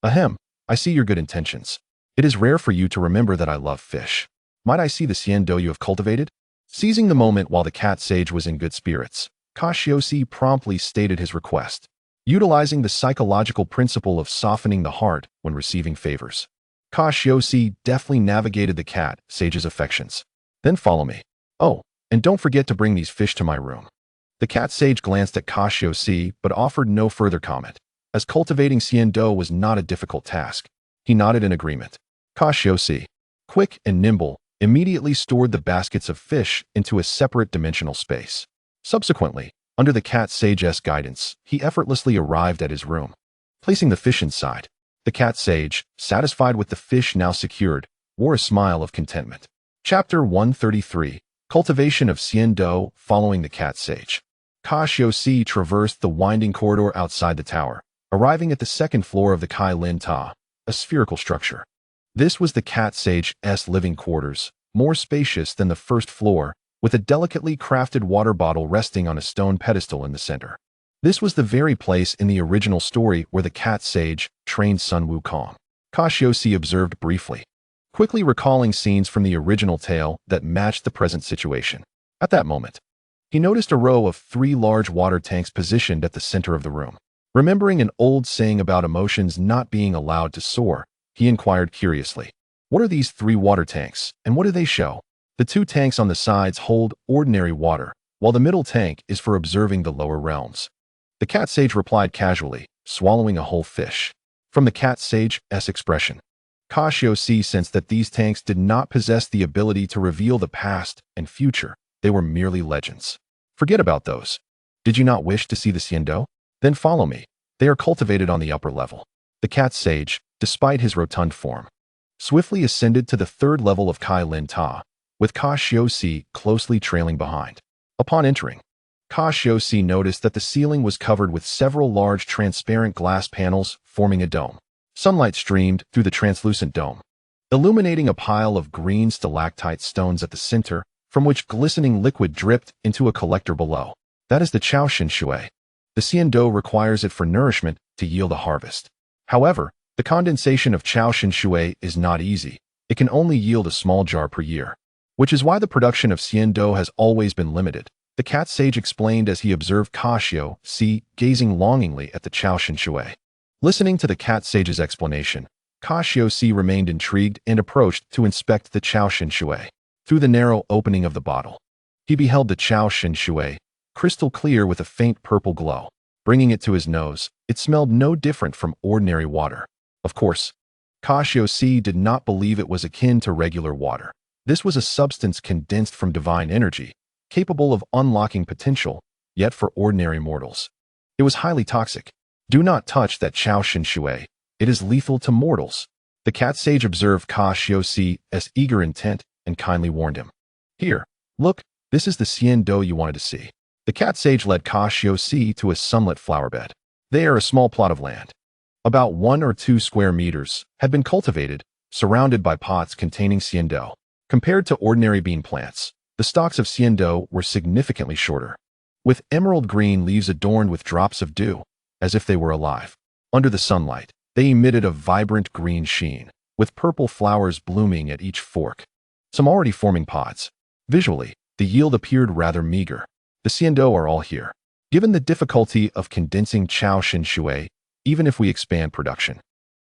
Ahem, I see your good intentions. It is rare for you to remember that I love fish. Might I see the Saiyan you have cultivated? Seizing the moment while the cat sage was in good spirits, Cassius promptly stated his request, utilizing the psychological principle of softening the heart when receiving favors. Cassius deftly navigated the cat sage's affections. Then follow me. Oh, and don't forget to bring these fish to my room. The cat sage glanced at Cassius but offered no further comment. As cultivating Saiyan was not a difficult task, he nodded in agreement. Cassius, quick and nimble, immediately stored the baskets of fish into a separate dimensional space. Subsequently, under the cat sage's guidance, he effortlessly arrived at his room. Placing the fish inside, the cat sage, satisfied with the fish now secured, wore a smile of contentment. Chapter 133. Cultivation of Saiyan following the cat sage. Cassius traversed the winding corridor outside the tower, arriving at the second floor of the Kai Lin Ta, a spherical structure. This was the cat sage's living quarters, more spacious than the first floor, with a delicately crafted water bottle resting on a stone pedestal in the center. This was the very place in the original story where the cat sage trained Sun Wukong. Cassius observed briefly, quickly recalling scenes from the original tale that matched the present situation. At that moment, he noticed a row of 3 large water tanks positioned at the center of the room. Remembering an old saying about emotions not being allowed to soar, he inquired curiously, "What are these 3 water tanks, and what do they show?" The 2 tanks on the sides hold ordinary water, while the middle tank is for observing the lower realms. The cat sage replied casually, swallowing a whole fish. From the cat sage's expression, Cassius sensed that these tanks did not possess the ability to reveal the past and future. They were merely legends. Forget about those. Did you not wish to see the Saiyan? Then follow me. They are cultivated on the upper level. The cat sage, despite his rotund form, swiftly ascended to the 3rd level of Kai Lin Ta, with Cassius closely trailing behind. Upon entering, Cassius noticed that the ceiling was covered with several large transparent glass panels forming a dome. Sunlight streamed through the translucent dome, illuminating a pile of green stalactite stones at the center, from which glistening liquid dripped into a collector below. That is the Chao Shin Shui. The Saiyan requires it for nourishment to yield a harvest. However, the condensation of Chaoshan Shui is not easy. It can only yield a small jar per year, which is why the production of Xiando has always been limited, the cat sage explained as he observed Cassius gazing longingly at the Chaoshan Shui. Listening to the cat sage's explanation, Cassius remained intrigued and approached to inspect the Chaoshan Shui. Through the narrow opening of the bottle, he beheld the Chaoshan Shui, crystal clear with a faint purple glow. Bringing it to his nose, it smelled no different from ordinary water. Of course, Cassius did not believe it was akin to regular water. This was a substance condensed from divine energy, capable of unlocking potential, yet for ordinary mortals, it was highly toxic. Do not touch that Chaoshan Shui. It is lethal to mortals. The cat sage observed Cassius' eager intent and kindly warned him. Here, look, this is the Xiando you wanted to see. The cat sage led Cassius to a sunlit flower bed. There, a small plot of land, about 1 or 2 square meters, had been cultivated, surrounded by pots containing Xiando. Compared to ordinary bean plants, the stalks of Xiando were significantly shorter, with emerald green leaves adorned with drops of dew, as if they were alive. Under the sunlight, they emitted a vibrant green sheen, with purple flowers blooming at each fork, some already forming pods. Visually, the yield appeared rather meager. The Xiando are all here. Given the difficulty of condensing Chaoshan Shui, even if we expand production,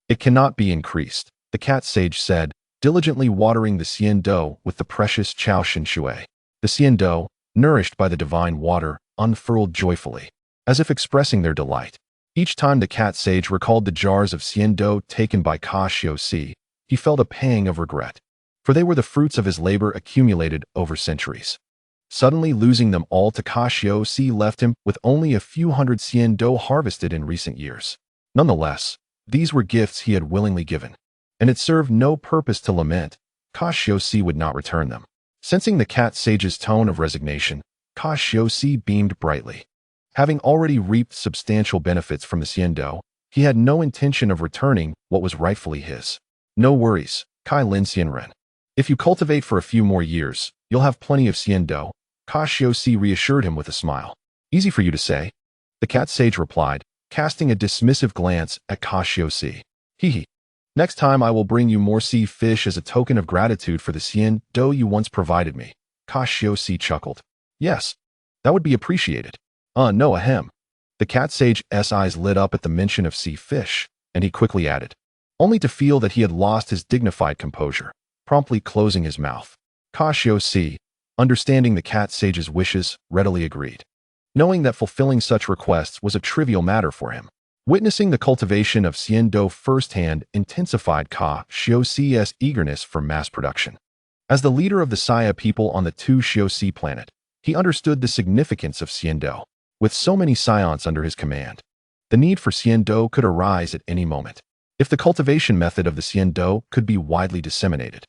it cannot be increased, the cat sage said, diligently watering the Xiando with the precious Chaoshan Shui. The Xiando, nourished by the divine water, unfurled joyfully, as if expressing their delight. Each time the cat sage recalled the jars of Xiando taken by Cassius, he felt a pang of regret, for they were the fruits of his labor accumulated over centuries. Suddenly losing them all to Cassius left him with only a few hundred Xiando harvested in recent years. Nonetheless, these were gifts he had willingly given, and it served no purpose to lament. Cassius would not return them. Sensing the cat sage's tone of resignation, Cassius beamed brightly. Having already reaped substantial benefits from the Xiando, he had no intention of returning what was rightfully his. No worries, Kai Lin Xianren. If you cultivate for a few more years, you'll have plenty of Xiando, Cassius reassured him with a smile. Easy for you to say, the cat sage replied, casting a dismissive glance at Cassius. Hee. Next time I will bring you more sea fish as a token of gratitude for the Xiando you once provided me. Cassius chuckled. Yes, that would be appreciated. No, ahem. The cat sage's eyes lit up at the mention of sea fish, and he quickly added, only to feel that he had lost his dignified composure, promptly closing his mouth. Cassius, understanding the cat sage's wishes, readily agreed, knowing that fulfilling such requests was a trivial matter for him. Witnessing the cultivation of Xiando firsthand intensified Cassius' eagerness for mass production. As the leader of the Saiyan people on the Two-Shio planet, he understood the significance of Xiando. With so many Saiyans under his command, the need for Xiando could arise at any moment. If the cultivation method of the Xiando could be widely disseminated,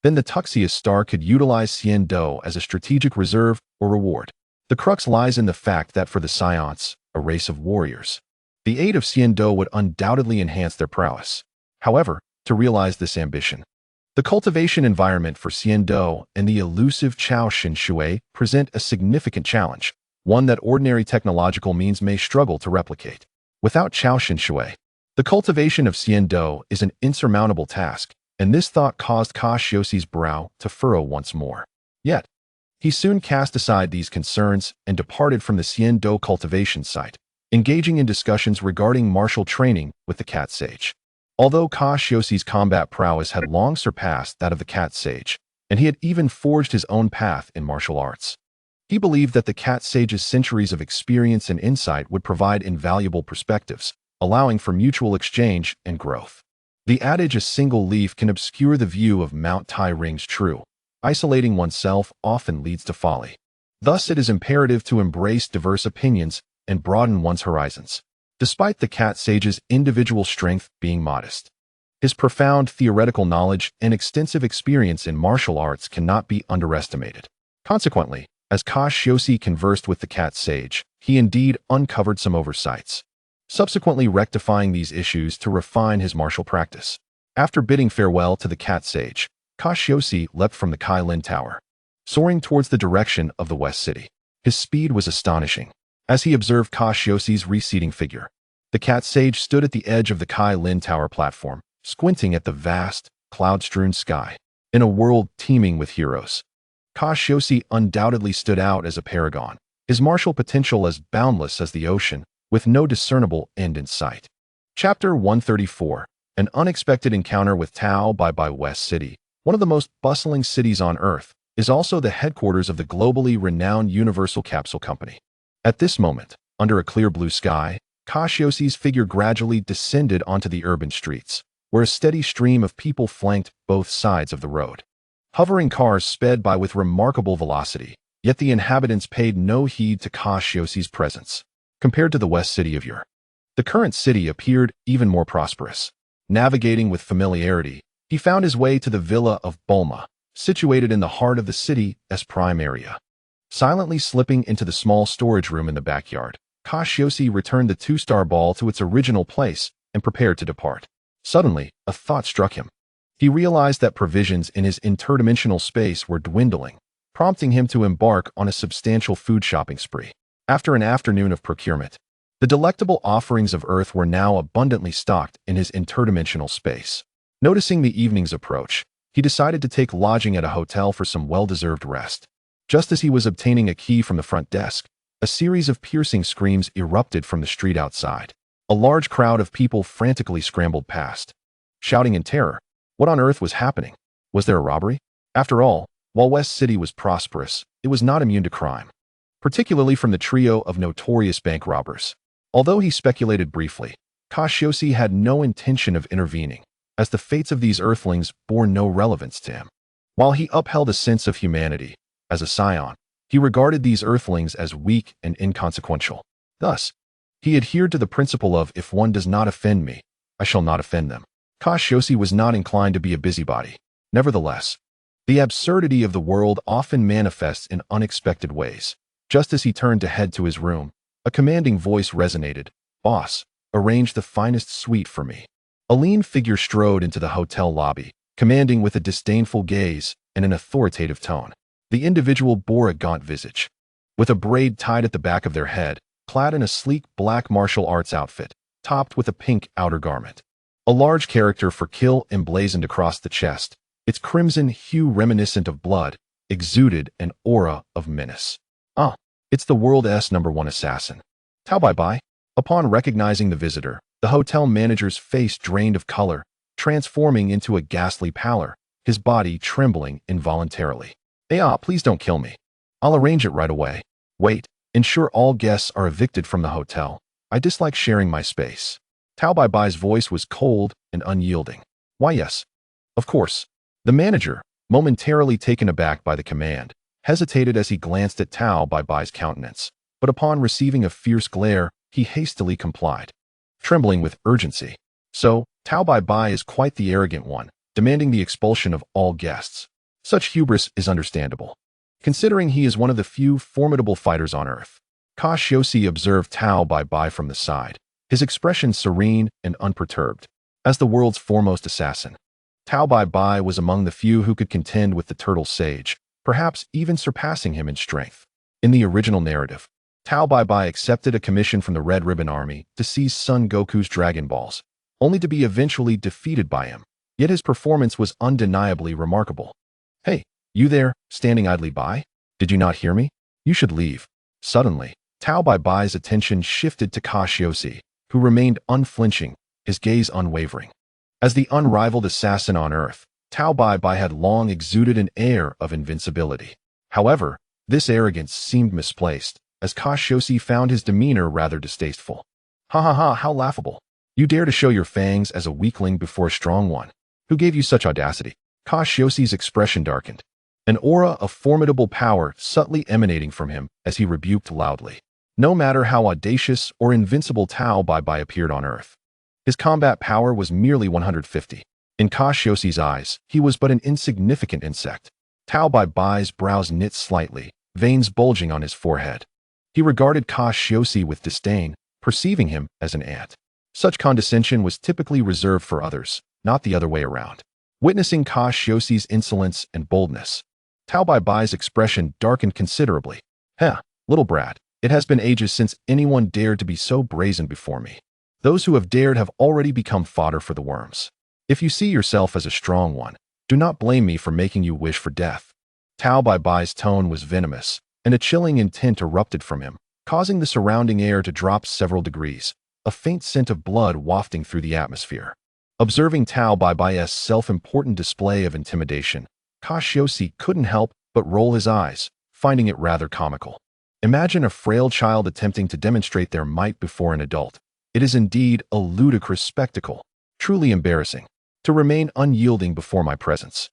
then the Tuxius star could utilize Xiando as a strategic reserve or reward. The crux lies in the fact that for the Saiyans, a race of warriors, the aid of Xiando would undoubtedly enhance their prowess. However, to realize this ambition, the cultivation environment for Xiando and the elusive Chaoshan Shui present a significant challenge, one that ordinary technological means may struggle to replicate. Without Chaoshan Shui, the cultivation of Xiando is an insurmountable task, and this thought caused Cassius's brow to furrow once more. Yet, he soon cast aside these concerns and departed from the Xiando cultivation site, engaging in discussions regarding martial training with the cat sage. Although Cassius's combat prowess had long surpassed that of the cat sage, and he had even forged his own path in martial arts, he believed that the cat sage's centuries of experience and insight would provide invaluable perspectives, allowing for mutual exchange and growth. The adage "a single leaf can obscure the view of Mount Tai" rings true. Isolating oneself often leads to folly. Thus, it is imperative to embrace diverse opinions and broaden one's horizons. Despite the cat sage's individual strength being modest, his profound theoretical knowledge and extensive experience in martial arts cannot be underestimated. Consequently, as Cassius conversed with the cat sage, he indeed uncovered some oversights, subsequently rectifying these issues to refine his martial practice. After bidding farewell to the cat sage, Cassius leapt from the Kai Lin Tower, soaring towards the direction of the West City. His speed was astonishing. As he observed Cassius's receding figure, The cat sage stood at the edge of the Kai Lin Tower platform, squinting at the vast, cloud-strewn sky. In a world teeming with heroes, Cassius undoubtedly stood out as a paragon, his martial potential as boundless as the ocean, with no discernible end in sight. Chapter 134. An unexpected encounter with Tao Bai West City, one of the most bustling cities on Earth, is also the headquarters of the globally renowned Universal Capsule Company. At this moment, under a clear blue sky, Cassius's figure gradually descended onto the urban streets, where a steady stream of people flanked both sides of the road. Hovering cars sped by with remarkable velocity, yet the inhabitants paid no heed to Cassius's presence. Compared to the West City of Ur, the current city appeared even more prosperous. Navigating with familiarity, he found his way to the villa of Bulma, situated in the heart of the city's prime area. Silently slipping into the small storage room in the backyard, Cassius returned the two-star ball to its original place and prepared to depart. Suddenly, a thought struck him. He realized that provisions in his interdimensional space were dwindling, prompting him to embark on a substantial food shopping spree. After an afternoon of procurement, the delectable offerings of Earth were now abundantly stocked in his interdimensional space. Noticing the evening's approach, he decided to take lodging at a hotel for some well-deserved rest. Just as he was obtaining a key from the front desk, a series of piercing screams erupted from the street outside. A large crowd of people frantically scrambled past, shouting in terror. What on earth was happening? Was there a robbery? After all, while West City was prosperous, it was not immune to crime, particularly from the trio of notorious bank robbers. Although he speculated briefly, Cassius had no intention of intervening, as the fates of these earthlings bore no relevance to him. While he upheld a sense of humanity, as a Saiyan, he regarded these earthlings as weak and inconsequential. Thus, he adhered to the principle of if one does not offend me, I shall not offend them. Cassius was not inclined to be a busybody. Nevertheless, the absurdity of the world often manifests in unexpected ways. Just as he turned to head to his room, a commanding voice resonated. "Boss, arrange the finest suite for me." A lean figure strode into the hotel lobby, commanding with a disdainful gaze and an authoritative tone. The individual bore a gaunt visage, with a braid tied at the back of their head, clad in a sleek black martial arts outfit, topped with a pink outer garment. A large character for kill emblazoned across the chest, its crimson hue reminiscent of blood, exuded an aura of menace. Ah, it's the world's #1 assassin. Tao Bai. Upon recognizing the visitor, the hotel manager's face drained of color, transforming into a ghastly pallor, his body trembling involuntarily. Please don't kill me. I'll arrange it right away. Wait, ensure all guests are evicted from the hotel. I dislike sharing my space. Tao Bai's voice was cold and unyielding. Why yes. Of course. The manager, momentarily taken aback by the command, hesitated as he glanced at Tao Bai's countenance, but upon receiving a fierce glare, he hastily complied, trembling with urgency. So, Tao Bai is quite the arrogant one, demanding the expulsion of all guests. Such hubris is understandable, considering he is one of the few formidable fighters on Earth. Cassius observed Tao Bai from the side, his expression serene and unperturbed. As the world's foremost assassin, Tao Bai was among the few who could contend with the turtle sage, perhaps even surpassing him in strength. In the original narrative, Tao Bai accepted a commission from the Red Ribbon Army to seize Son Goku's Dragon Balls, only to be eventually defeated by him. Yet his performance was undeniably remarkable. Hey, you there, standing idly by? Did you not hear me? You should leave. Suddenly, Tao Bai's attention shifted to Cassius, who remained unflinching, his gaze unwavering. As the unrivaled assassin on Earth, Tao Bai had long exuded an air of invincibility. However, this arrogance seemed misplaced, as Cassius found his demeanor rather distasteful. Ha ha ha, how laughable. You dare to show your fangs as a weakling before a strong one. Who gave you such audacity? Cassius's expression darkened, an aura of formidable power subtly emanating from him as he rebuked loudly. No matter how audacious or invincible Tao Bai appeared on Earth, his combat power was merely 150. In Cassius's eyes, he was but an insignificant insect. Tao Bai's brows knit slightly, veins bulging on his forehead. He regarded Cassius with disdain, perceiving him as an ant. Such condescension was typically reserved for others, not the other way around. Witnessing Cassius's insolence and boldness, Tao Bai's expression darkened considerably. Little brat, it has been ages since anyone dared to be so brazen before me. Those who have dared have already become fodder for the worms. If you see yourself as a strong one, do not blame me for making you wish for death. Tao Bai Bai's tone was venomous, and a chilling intent erupted from him, causing the surrounding air to drop several degrees, a faint scent of blood wafting through the atmosphere. Observing Tao Bai Bai's self-important display of intimidation, Cassius couldn't help but roll his eyes, finding it rather comical. Imagine a frail child attempting to demonstrate their might before an adult. It is indeed a ludicrous spectacle, truly embarrassing, to remain unyielding before my presence.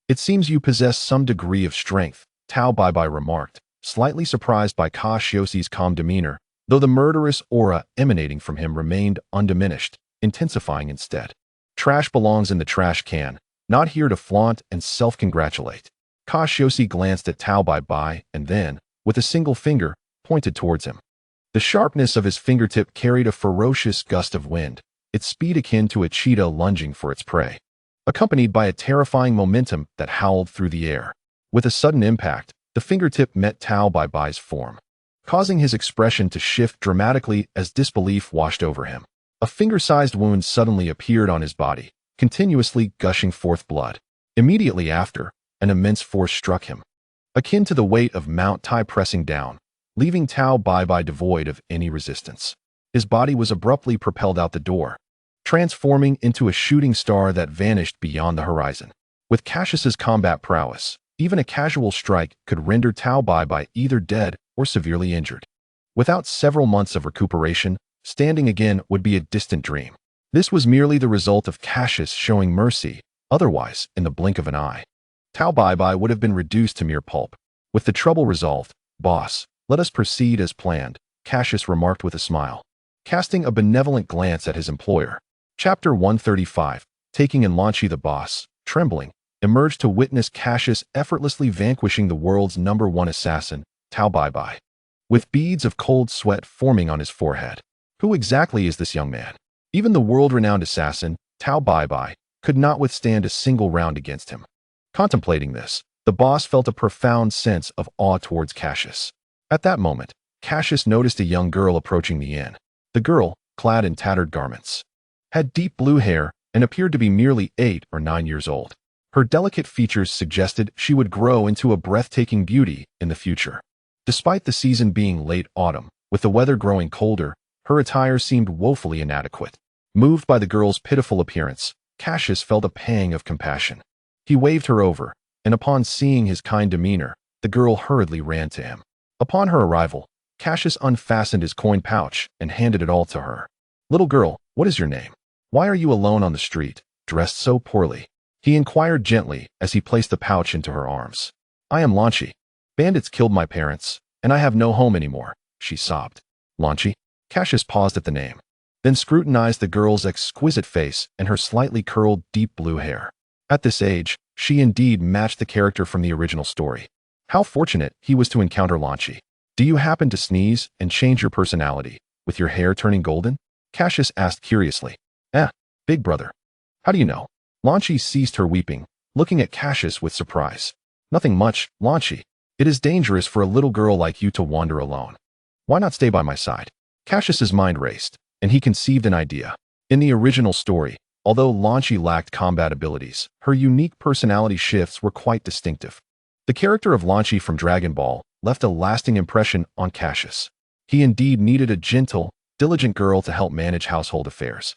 It seems you possess some degree of strength, Tao Bai Bai remarked, slightly surprised by Cassius's calm demeanor, though the murderous aura emanating from him remained undiminished, intensifying instead. Trash belongs in the trash can, not here to flaunt and self-congratulate. Cassius glanced at Tao Bai Bai and then, with a single finger, pointed towards him. The sharpness of his fingertip carried a ferocious gust of wind, its speed akin to a cheetah lunging for its prey, accompanied by a terrifying momentum that howled through the air. With a sudden impact, the fingertip met Tao Bai Bai's form, causing his expression to shift dramatically as disbelief washed over him. A finger-sized wound suddenly appeared on his body, continuously gushing forth blood. Immediately after, an immense force struck him, akin to the weight of Mount Tai pressing down, leaving Tao Bai Bai devoid of any resistance. His body was abruptly propelled out the door, transforming into a shooting star that vanished beyond the horizon. With Cassius's combat prowess, even a casual strike could render Tao Bai Bai either dead or severely injured. Without several months of recuperation, standing again would be a distant dream. This was merely the result of Cassius showing mercy, otherwise, in the blink of an eye, Tao Bai Bai would have been reduced to mere pulp. With the trouble resolved, boss, let us proceed as planned, Cassius remarked with a smile, casting a benevolent glance at his employer. Chapter 135, Taking in Launchy the boss, trembling, emerged to witness Cassius effortlessly vanquishing the world's #1 assassin, Tao Bai Bai, with beads of cold sweat forming on his forehead. Who exactly is this young man? Even the world-renowned assassin, Tao Bai Bai, could not withstand a single round against him. Contemplating this, the boss felt a profound sense of awe towards Cassius. At that moment, Cassius noticed a young girl approaching the inn. The girl, clad in tattered garments, had deep blue hair and appeared to be merely 8 or 9 years old. Her delicate features suggested she would grow into a breathtaking beauty in the future. Despite the season being late autumn, with the weather growing colder, her attire seemed woefully inadequate. Moved by the girl's pitiful appearance, Cassius felt a pang of compassion. He waved her over, and upon seeing his kind demeanor, the girl hurriedly ran to him. Upon her arrival, Cassius unfastened his coin pouch and handed it all to her. "Little girl, what is your name? Why are you alone on the street, dressed so poorly?" he inquired gently as he placed the pouch into her arms. "I am Launchy. Bandits killed my parents, and I have no home anymore," she sobbed. "Launchy?" Cassius paused at the name, then scrutinized the girl's exquisite face and her slightly curled deep blue hair. At this age, she indeed matched the character from the original story. How fortunate he was to encounter Launchy. "Do you happen to sneeze and change your personality, with your hair turning golden?" Cassius asked curiously. Big brother. How do you know?" Launchy ceased her weeping, looking at Cassius with surprise. "Nothing much, Launchy. It is dangerous for a little girl like you to wander alone. Why not stay by my side?" Cassius's mind raced, and he conceived an idea. In the original story, although Launchy lacked combat abilities, her unique personality shifts were quite distinctive. The character of Launchy from Dragon Ball left a lasting impression on Cassius. He indeed needed a gentle, diligent girl to help manage household affairs.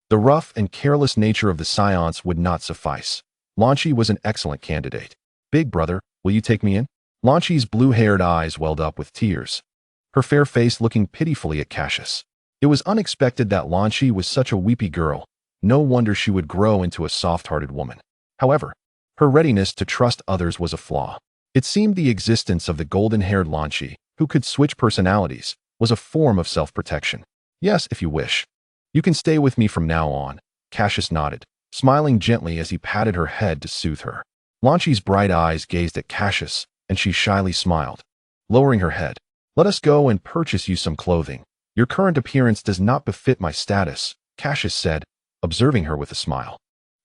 The rough and careless nature of the Saiyans would not suffice. Launchy was an excellent candidate. "Big brother, will you take me in?" Launchy's blue-haired eyes welled up with tears, her fair face looking pitifully at Cassius. It was unexpected that Launchy was such a weepy girl. No wonder she would grow into a soft-hearted woman. However, her readiness to trust others was a flaw. It seemed the existence of the golden-haired Launchy, who could switch personalities, was a form of self-protection. "Yes, if you wish. You can stay with me from now on," Cassius nodded, smiling gently as he patted her head to soothe her. Launchy's bright eyes gazed at Cassius, and she shyly smiled. Lowering her head, "Let us go and purchase you some clothing. Your current appearance does not befit my status," Cassius said, observing her with a smile.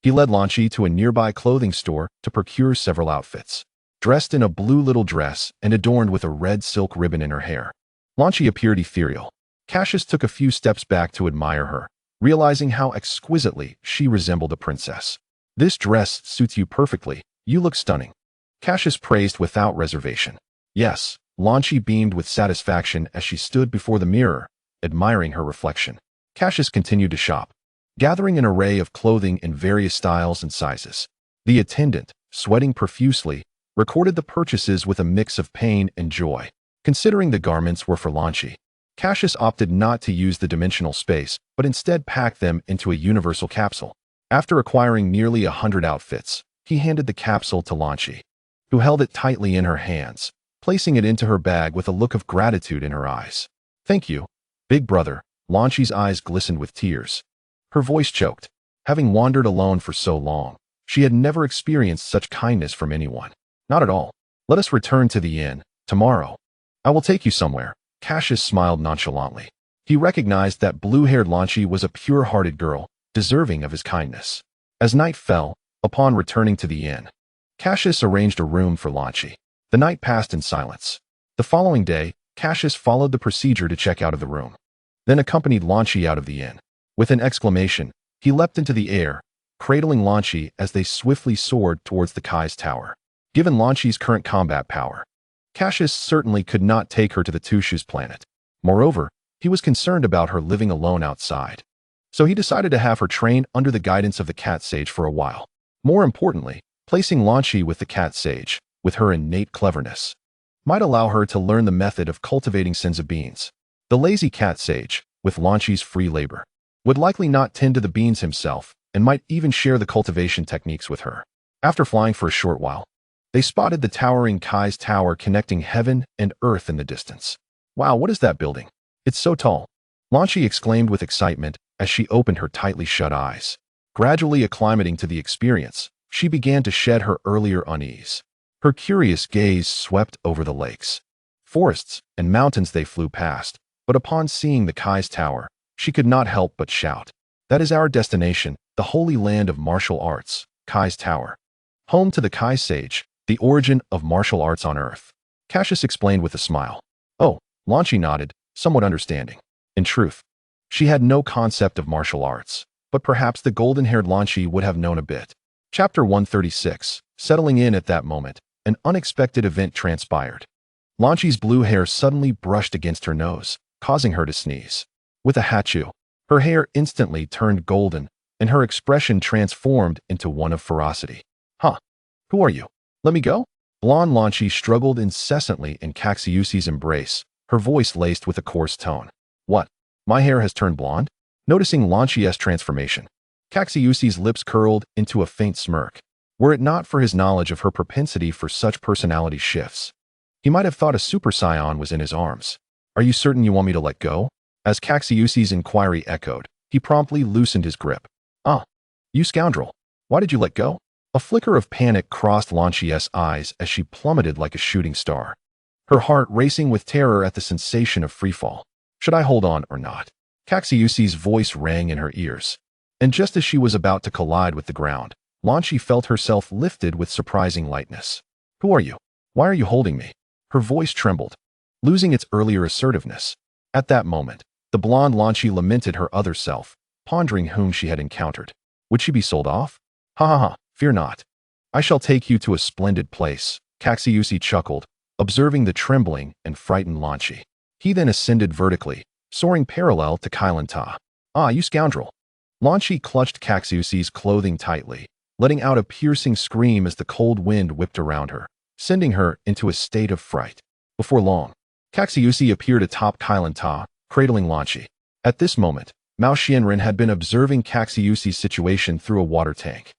He led Launchy to a nearby clothing store to procure several outfits. Dressed in a blue little dress and adorned with a red silk ribbon in her hair, Launchy appeared ethereal. Cassius took a few steps back to admire her, realizing how exquisitely she resembled a princess. "This dress suits you perfectly. You look stunning," Cassius praised without reservation. "Yes," Lanchi beamed with satisfaction as she stood before the mirror, admiring her reflection. Cassius continued to shop, gathering an array of clothing in various styles and sizes. The attendant, sweating profusely, recorded the purchases with a mix of pain and joy. Considering the garments were for Lanchi, Cassius opted not to use the dimensional space, but instead packed them into a universal capsule. After acquiring nearly 100 outfits, he handed the capsule to Lanchi, who held it tightly in her hands, placing it into her bag with a look of gratitude in her eyes. "Thank you, big brother." Lanchi's eyes glistened with tears. Her voice choked. Having wandered alone for so long, she had never experienced such kindness from anyone. "Not at all. Let us return to the inn tomorrow. I will take you somewhere." Cassius smiled nonchalantly. He recognized that blue-haired Lanchi was a pure-hearted girl, deserving of his kindness. As night fell, upon returning to the inn, Cassius arranged a room for Lanchi. The night passed in silence. The following day, Cassius followed the procedure to check out of the room, then accompanied Lanchi out of the inn. With an exclamation, he leapt into the air, cradling Lanchi as they swiftly soared towards the Kai's tower. Given Lanchi's current combat power, Cassius certainly could not take her to the Tushu's planet. Moreover, he was concerned about her living alone outside. So he decided to have her train under the guidance of the cat sage for a while. More importantly, placing Lanchi with the cat sage, with her innate cleverness, might allow her to learn the method of cultivating senza beans. The lazy cat sage, with Lanchi's free labor, would likely not tend to the beans himself and might even share the cultivation techniques with her. After flying for a short while, they spotted the towering Kai's tower connecting heaven and earth in the distance. "Wow, what is that building? It's so tall," Lanchi exclaimed with excitement as she opened her tightly shut eyes. Gradually acclimating to the experience, she began to shed her earlier unease. Her curious gaze swept over the lakes, forests, and mountains they flew past, but upon seeing the Kai's tower, she could not help but shout. "That is our destination, the holy land of martial arts, Kai's tower. Home to the Kai sage, the origin of martial arts on Earth," Cassius explained with a smile. "Oh," Lanchi nodded, somewhat understanding. In truth, she had no concept of martial arts, but perhaps the golden-haired Lanchi would have known a bit. Chapter 136. Settling in at that moment, an unexpected event transpired. Lanchi's blue hair suddenly brushed against her nose, causing her to sneeze. With a hachu, her hair instantly turned golden, and her expression transformed into one of ferocity. "Huh? Who are you? Let me go?" Blonde Lanchi struggled incessantly in Cassius's embrace, her voice laced with a coarse tone. "What? My hair has turned blonde?" Noticing Lanchi's transformation, Cassius's lips curled into a faint smirk. Were it not for his knowledge of her propensity for such personality shifts, he might have thought a Super Saiyan was in his arms. "Are you certain you want me to let go?" As Cassius's inquiry echoed, he promptly loosened his grip. "Ah, you scoundrel. Why did you let go?" A flicker of panic crossed Lanchi's eyes as she plummeted like a shooting star, her heart racing with terror at the sensation of freefall. "Should I hold on or not?" Cassius's voice rang in her ears, and just as she was about to collide with the ground, Lanchi felt herself lifted with surprising lightness. "Who are you? Why are you holding me?" Her voice trembled, losing its earlier assertiveness. At that moment, the blonde Lanchi lamented her other self, pondering whom she had encountered. Would she be sold off? "Ha ha ha, fear not. I shall take you to a splendid place," Cassius chuckled, observing the trembling and frightened Lanchi. He then ascended vertically, soaring parallel to Kailanta. "Ah, you scoundrel!" Lanchi clutched Cassius's clothing tightly, letting out a piercing scream as the cold wind whipped around her, sending her into a state of fright. Before long, Cassius appeared atop Kailanta, cradling Lanchi. At this moment, Mao Xianren had been observing Cassius's situation through a water tank.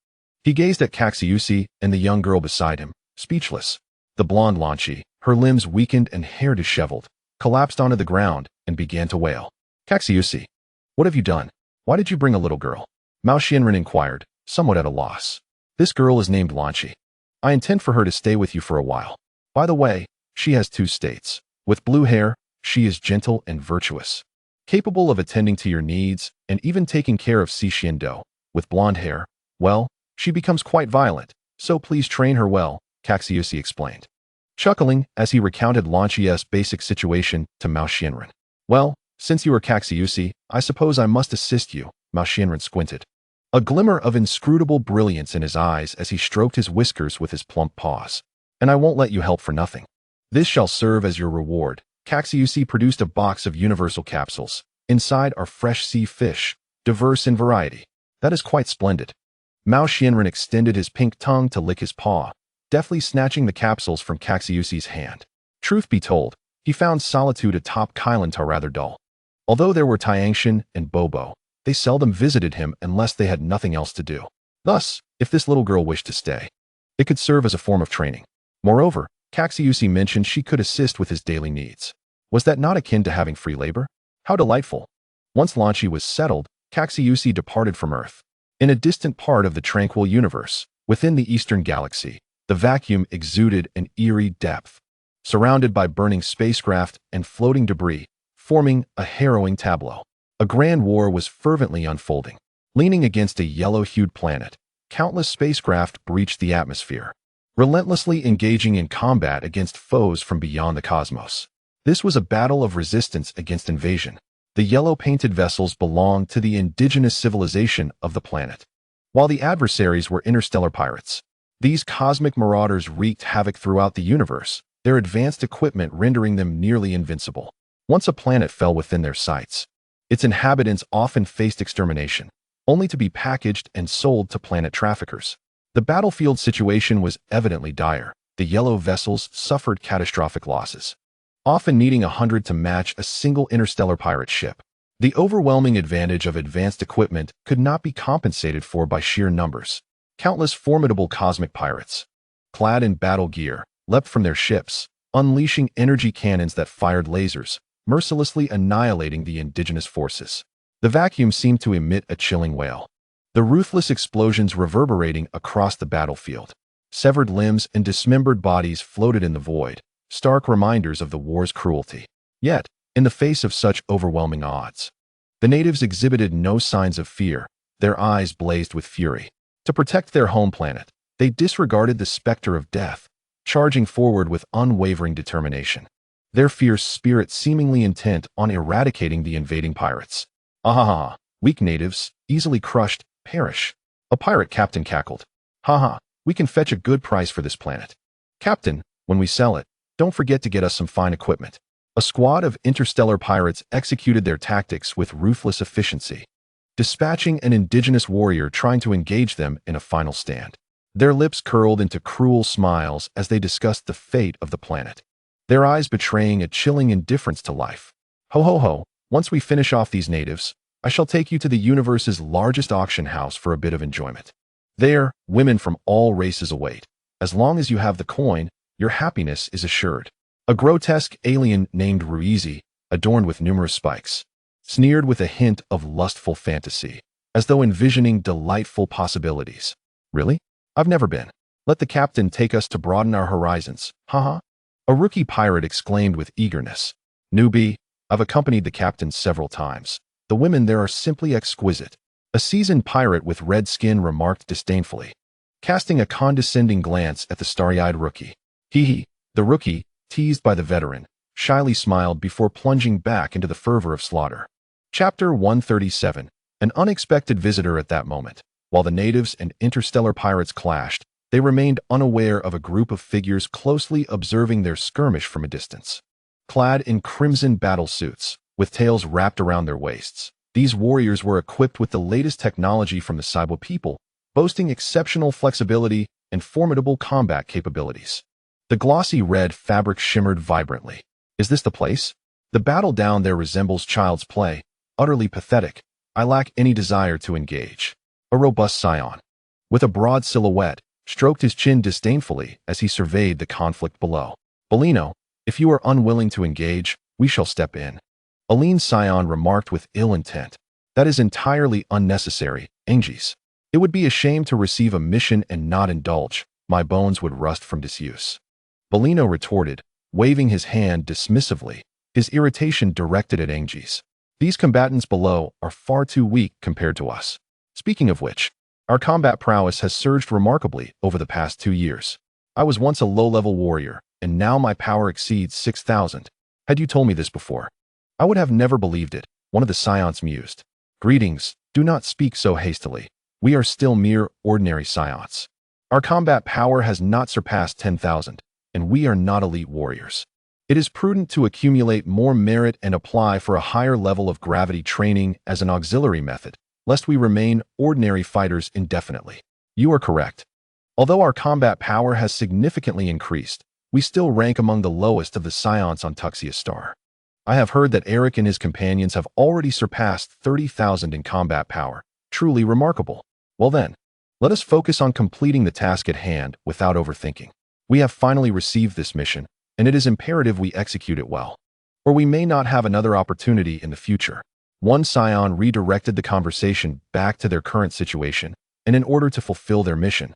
He gazed at Cassius and the young girl beside him, speechless. The blonde Lanchi, her limbs weakened and hair disheveled, collapsed onto the ground and began to wail. "Cassius, what have you done? Why did you bring a little girl?" Mao Xianren inquired, somewhat at a loss. "This girl is named Lanchi. I intend for her to stay with you for a while. By the way, she has two states. With blue hair, she is gentle and virtuous, capable of attending to your needs and even taking care of Xixiando. With blonde hair, well, she becomes quite violent, so please train her well," Cassius explained, chuckling as he recounted Lanchi's basic situation to Mao Xianren. "Well, since you are Cassius, I suppose I must assist you," Mao Xianren squinted. A glimmer of inscrutable brilliance in his eyes as he stroked his whiskers with his plump paws. And I won't let you help for nothing. This shall serve as your reward. Cassius produced a box of universal capsules. Inside are fresh sea fish, diverse in variety. That is quite splendid. Mao Xianren extended his pink tongue to lick his paw, deftly snatching the capsules from Cassius's hand. Truth be told, he found solitude atop Kailantar rather dull. Although there were Tiangshan and Bobo, they seldom visited him unless they had nothing else to do. Thus, if this little girl wished to stay, it could serve as a form of training. Moreover, Cassius mentioned she could assist with his daily needs. Was that not akin to having free labor? How delightful! Once Lanchi was settled, Cassius departed from Earth. In a distant part of the tranquil universe, within the eastern galaxy, the vacuum exuded an eerie depth. Surrounded by burning spacecraft and floating debris, forming a harrowing tableau. A grand war was fervently unfolding. Leaning against a yellow-hued planet, countless spacecraft breached the atmosphere, relentlessly engaging in combat against foes from beyond the cosmos. This was a battle of resistance against invasion. The yellow-painted vessels belonged to the indigenous civilization of the planet, while the adversaries were interstellar pirates. These cosmic marauders wreaked havoc throughout the universe, their advanced equipment rendering them nearly invincible. Once a planet fell within their sights, its inhabitants often faced extermination, only to be packaged and sold to planet traffickers. The battlefield situation was evidently dire. The yellow vessels suffered catastrophic losses, often needing 100 to match a single interstellar pirate ship. The overwhelming advantage of advanced equipment could not be compensated for by sheer numbers. Countless formidable cosmic pirates, clad in battle gear, leapt from their ships, unleashing energy cannons that fired lasers, mercilessly annihilating the indigenous forces. The vacuum seemed to emit a chilling wail, the ruthless explosions reverberating across the battlefield. Severed limbs and dismembered bodies floated in the void, stark reminders of the war's cruelty. Yet, in the face of such overwhelming odds, the natives exhibited no signs of fear. Their eyes blazed with fury. To protect their home planet, they disregarded the specter of death, charging forward with unwavering determination, their fierce spirit seemingly intent on eradicating the invading pirates. "Ah, weak natives, easily crushed, perish." A pirate captain cackled. "Ha, we can fetch a good price for this planet. Captain, when we sell it, don't forget to get us some fine equipment." A squad of interstellar pirates executed their tactics with ruthless efficiency, dispatching an indigenous warrior trying to engage them in a final stand. Their lips curled into cruel smiles as they discussed the fate of the planet, their eyes betraying a chilling indifference to life. "Ho ho ho, once we finish off these natives, I shall take you to the universe's largest auction house for a bit of enjoyment. There, women from all races await. As long as you have the coin, your happiness is assured." A grotesque alien named Ruizi, adorned with numerous spikes, sneered with a hint of lustful fantasy, as though envisioning delightful possibilities. "Really? I've never been. Let the captain take us to broaden our horizons. Haha." A rookie pirate exclaimed with eagerness. "Newbie, I've accompanied the captain several times. The women there are simply exquisite." A seasoned pirate with red skin remarked disdainfully, casting a condescending glance at the starry-eyed rookie. Hee. The rookie, teased by the veteran, shyly smiled before plunging back into the fervor of slaughter. Chapter 137. An unexpected visitor at that moment. While the natives and interstellar pirates clashed, they remained unaware of a group of figures closely observing their skirmish from a distance. Clad in crimson battle suits, with tails wrapped around their waists, these warriors were equipped with the latest technology from the Saibo people, boasting exceptional flexibility and formidable combat capabilities. The glossy red fabric shimmered vibrantly. Is this the place? The battle down there resembles child's play, utterly pathetic. I lack any desire to engage. A robust Saiyan, with a broad silhouette, stroked his chin disdainfully as he surveyed the conflict below. "Bolino, if you are unwilling to engage, we shall step in." A lean Saiyan remarked with ill intent. "That is entirely unnecessary, Anges. It would be a shame to receive a mission and not indulge. My bones would rust from disuse." Bolino retorted, waving his hand dismissively, his irritation directed at Anges. "These combatants below are far too weak compared to us. Speaking of which, our combat prowess has surged remarkably over the past 2 years. I was once a low-level warrior, and now my power exceeds 6,000. Had you told me this before, I would have never believed it," one of the Scions mused. "Greetings, Do not speak so hastily. We are still mere ordinary Saiyans. Our combat power has not surpassed 10,000, and we are not elite warriors. It is prudent to accumulate more merit and apply for a higher level of gravity training as an auxiliary method, lest we remain ordinary fighters indefinitely. You are correct. Although our combat power has significantly increased, we still rank among the lowest of the Saiyans on Cassius Star. I have heard that Eric and his companions have already surpassed 30,000 in combat power. Truly remarkable. Well then, let us focus on completing the task at hand without overthinking. We have finally received this mission, and it is imperative we execute it well, or we may not have another opportunity in the future. One Saiyan redirected the conversation back to their current situation, and in order to fulfill their mission,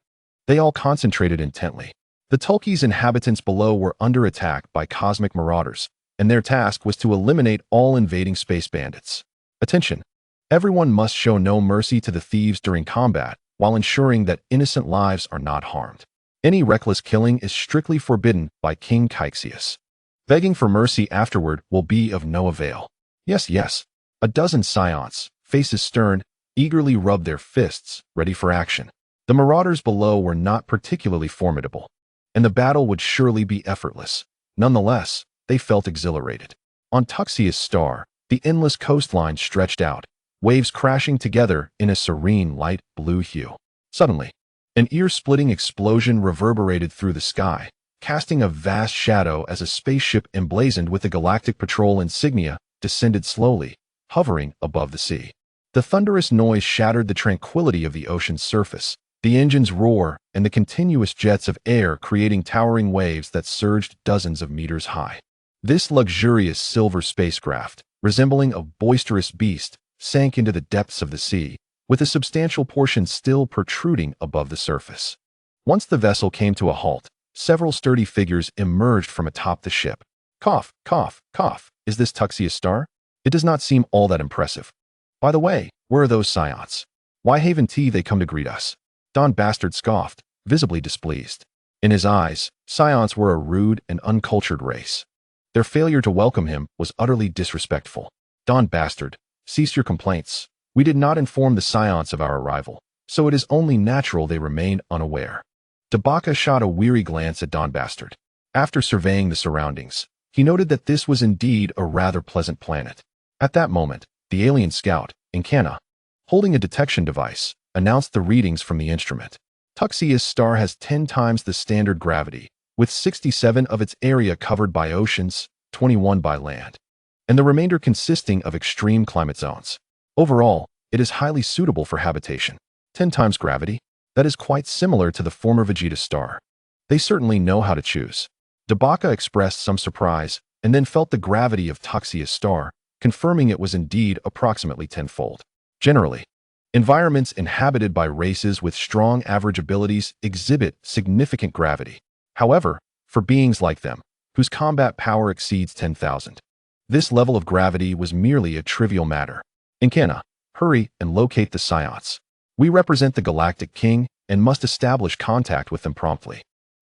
they all concentrated intently. The Tulki's inhabitants below were under attack by cosmic marauders, and their task was to eliminate all invading space bandits. Attention! Everyone must show no mercy to the thieves during combat, while ensuring that innocent lives are not harmed. Any reckless killing is strictly forbidden by King Cassius. Begging for mercy afterward will be of no avail. Yes, yes. A dozen Saiyans, faces stern, eagerly rubbed their fists, ready for action. The marauders below were not particularly formidable, and the battle would surely be effortless. Nonetheless, they felt exhilarated. On Cassius Star, the endless coastline stretched out, waves crashing together in a serene light blue hue. Suddenly, an ear-splitting explosion reverberated through the sky, casting a vast shadow as a spaceship emblazoned with the Galactic Patrol insignia descended slowly, hovering above the sea. The thunderous noise shattered the tranquility of the ocean's surface, the engine's roar and the continuous jets of air creating towering waves that surged dozens of meters high. This luxurious silver spacecraft, resembling a boisterous beast, sank into the depths of the sea, with a substantial portion still protruding above the surface. Once the vessel came to a halt, several sturdy figures emerged from atop the ship. Cough, cough, cough. Is this Cassius Star? It does not seem all that impressive. By the way, where are those Saiyans? Why haven't they come to greet us? Don Bastard scoffed, visibly displeased. In his eyes, Saiyans were a rude and uncultured race. Their failure to welcome him was utterly disrespectful. Don Bastard, cease your complaints. We did not inform the Saiyans of our arrival, so it is only natural they remain unaware. Dabaka shot a weary glance at Don Bastard. After surveying the surroundings, he noted that this was indeed a rather pleasant planet. At that moment, the alien scout, Incanna, holding a detection device, announced the readings from the instrument. Cassius Star has 10 times the standard gravity, with 67 of its area covered by oceans, 21 by land, and the remainder consisting of extreme climate zones. Overall, it is highly suitable for habitation. 10 times gravity? That is quite similar to the former Vegeta star. They certainly know how to choose. Dabaka expressed some surprise, and then felt the gravity of Cassius Star, confirming it was indeed approximately tenfold. Generally, environments inhabited by races with strong average abilities exhibit significant gravity. However, for beings like them, whose combat power exceeds 10,000, this level of gravity was merely a trivial matter. Incanna, hurry and locate the Saiyans. We represent the Galactic King and must establish contact with them promptly.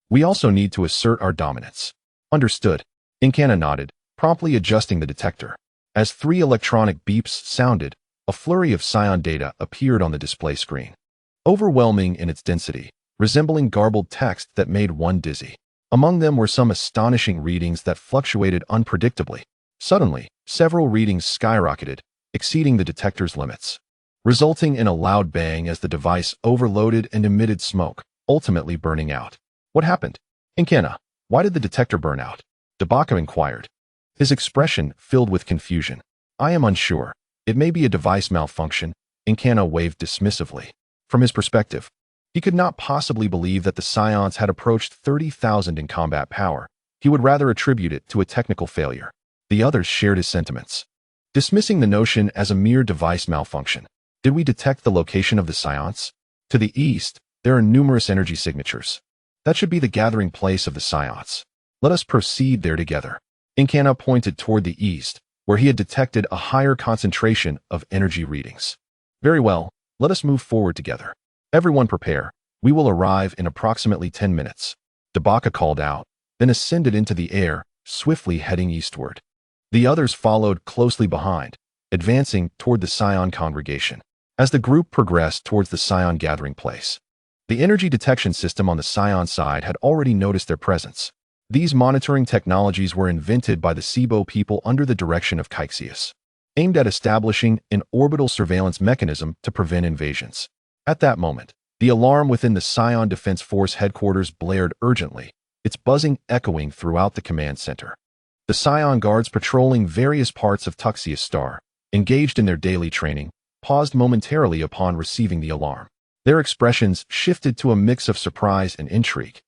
We also need to assert our dominance. Understood. Incanna nodded, promptly adjusting the detector. As 3 electronic beeps sounded, a flurry of Saiyan data appeared on the display screen. Overwhelming in its density, resembling garbled text that made one dizzy. Among them were some astonishing readings that fluctuated unpredictably. Suddenly, several readings skyrocketed, exceeding the detector's limits, resulting in a loud bang as the device overloaded and emitted smoke, ultimately burning out. What happened? Incanna, why did the detector burn out? Dabaka inquired, his expression filled with confusion. I am unsure. It may be a device malfunction, Incanna waved dismissively. From his perspective, he could not possibly believe that the Saiyans had approached 30,000 in combat power. He would rather attribute it to a technical failure. The others shared his sentiments, dismissing the notion as a mere device malfunction. Did we detect the location of the Saiyans? To the east, there are numerous energy signatures. That should be the gathering place of the Saiyans. Let us proceed there together. Incanna pointed toward the east, where he had detected a higher concentration of energy readings. Very well, let us move forward together. Everyone prepare. We will arrive in approximately 10 minutes. Dabaka called out, then ascended into the air, swiftly heading eastward. The others followed closely behind, advancing toward the Saiyan congregation. As the group progressed towards the Saiyan gathering place, the energy detection system on the Saiyan side had already noticed their presence. These monitoring technologies were invented by the Sibo people under the direction of Cassius, aimed at establishing an orbital surveillance mechanism to prevent invasions. At that moment, the alarm within the Saiyan Defense Force headquarters blared urgently, its buzzing echoing throughout the command center. The Saiyan guards patrolling various parts of Tuxeus Star, engaged in their daily training, paused momentarily upon receiving the alarm. Their expressions shifted to a mix of surprise and intrigue,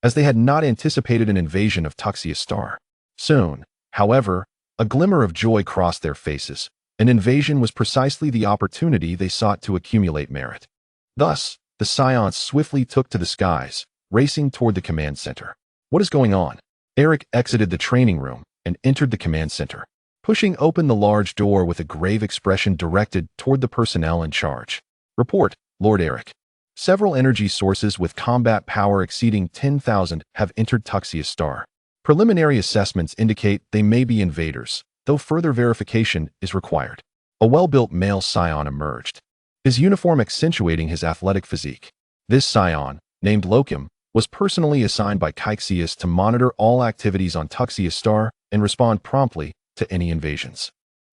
as they had not anticipated an invasion of Tuxeus Star. Soon, however, a glimmer of joy crossed their faces. An invasion was precisely the opportunity they sought to accumulate merit. Thus, the Saiyans swiftly took to the skies, racing toward the command center. What is going on? Eric exited the training room and entered the command center, pushing open the large door with a grave expression directed toward the personnel in charge. Report, Lord Eric. Several energy sources with combat power exceeding 10,000 have entered Tuxeus Star. Preliminary assessments indicate they may be invaders, though further verification is required. A well-built male Saiyan emerged, his uniform accentuating his athletic physique. This Saiyan, named Lokim, was personally assigned by Cassius to monitor all activities on Tuxeus Star and respond promptly to any invasions.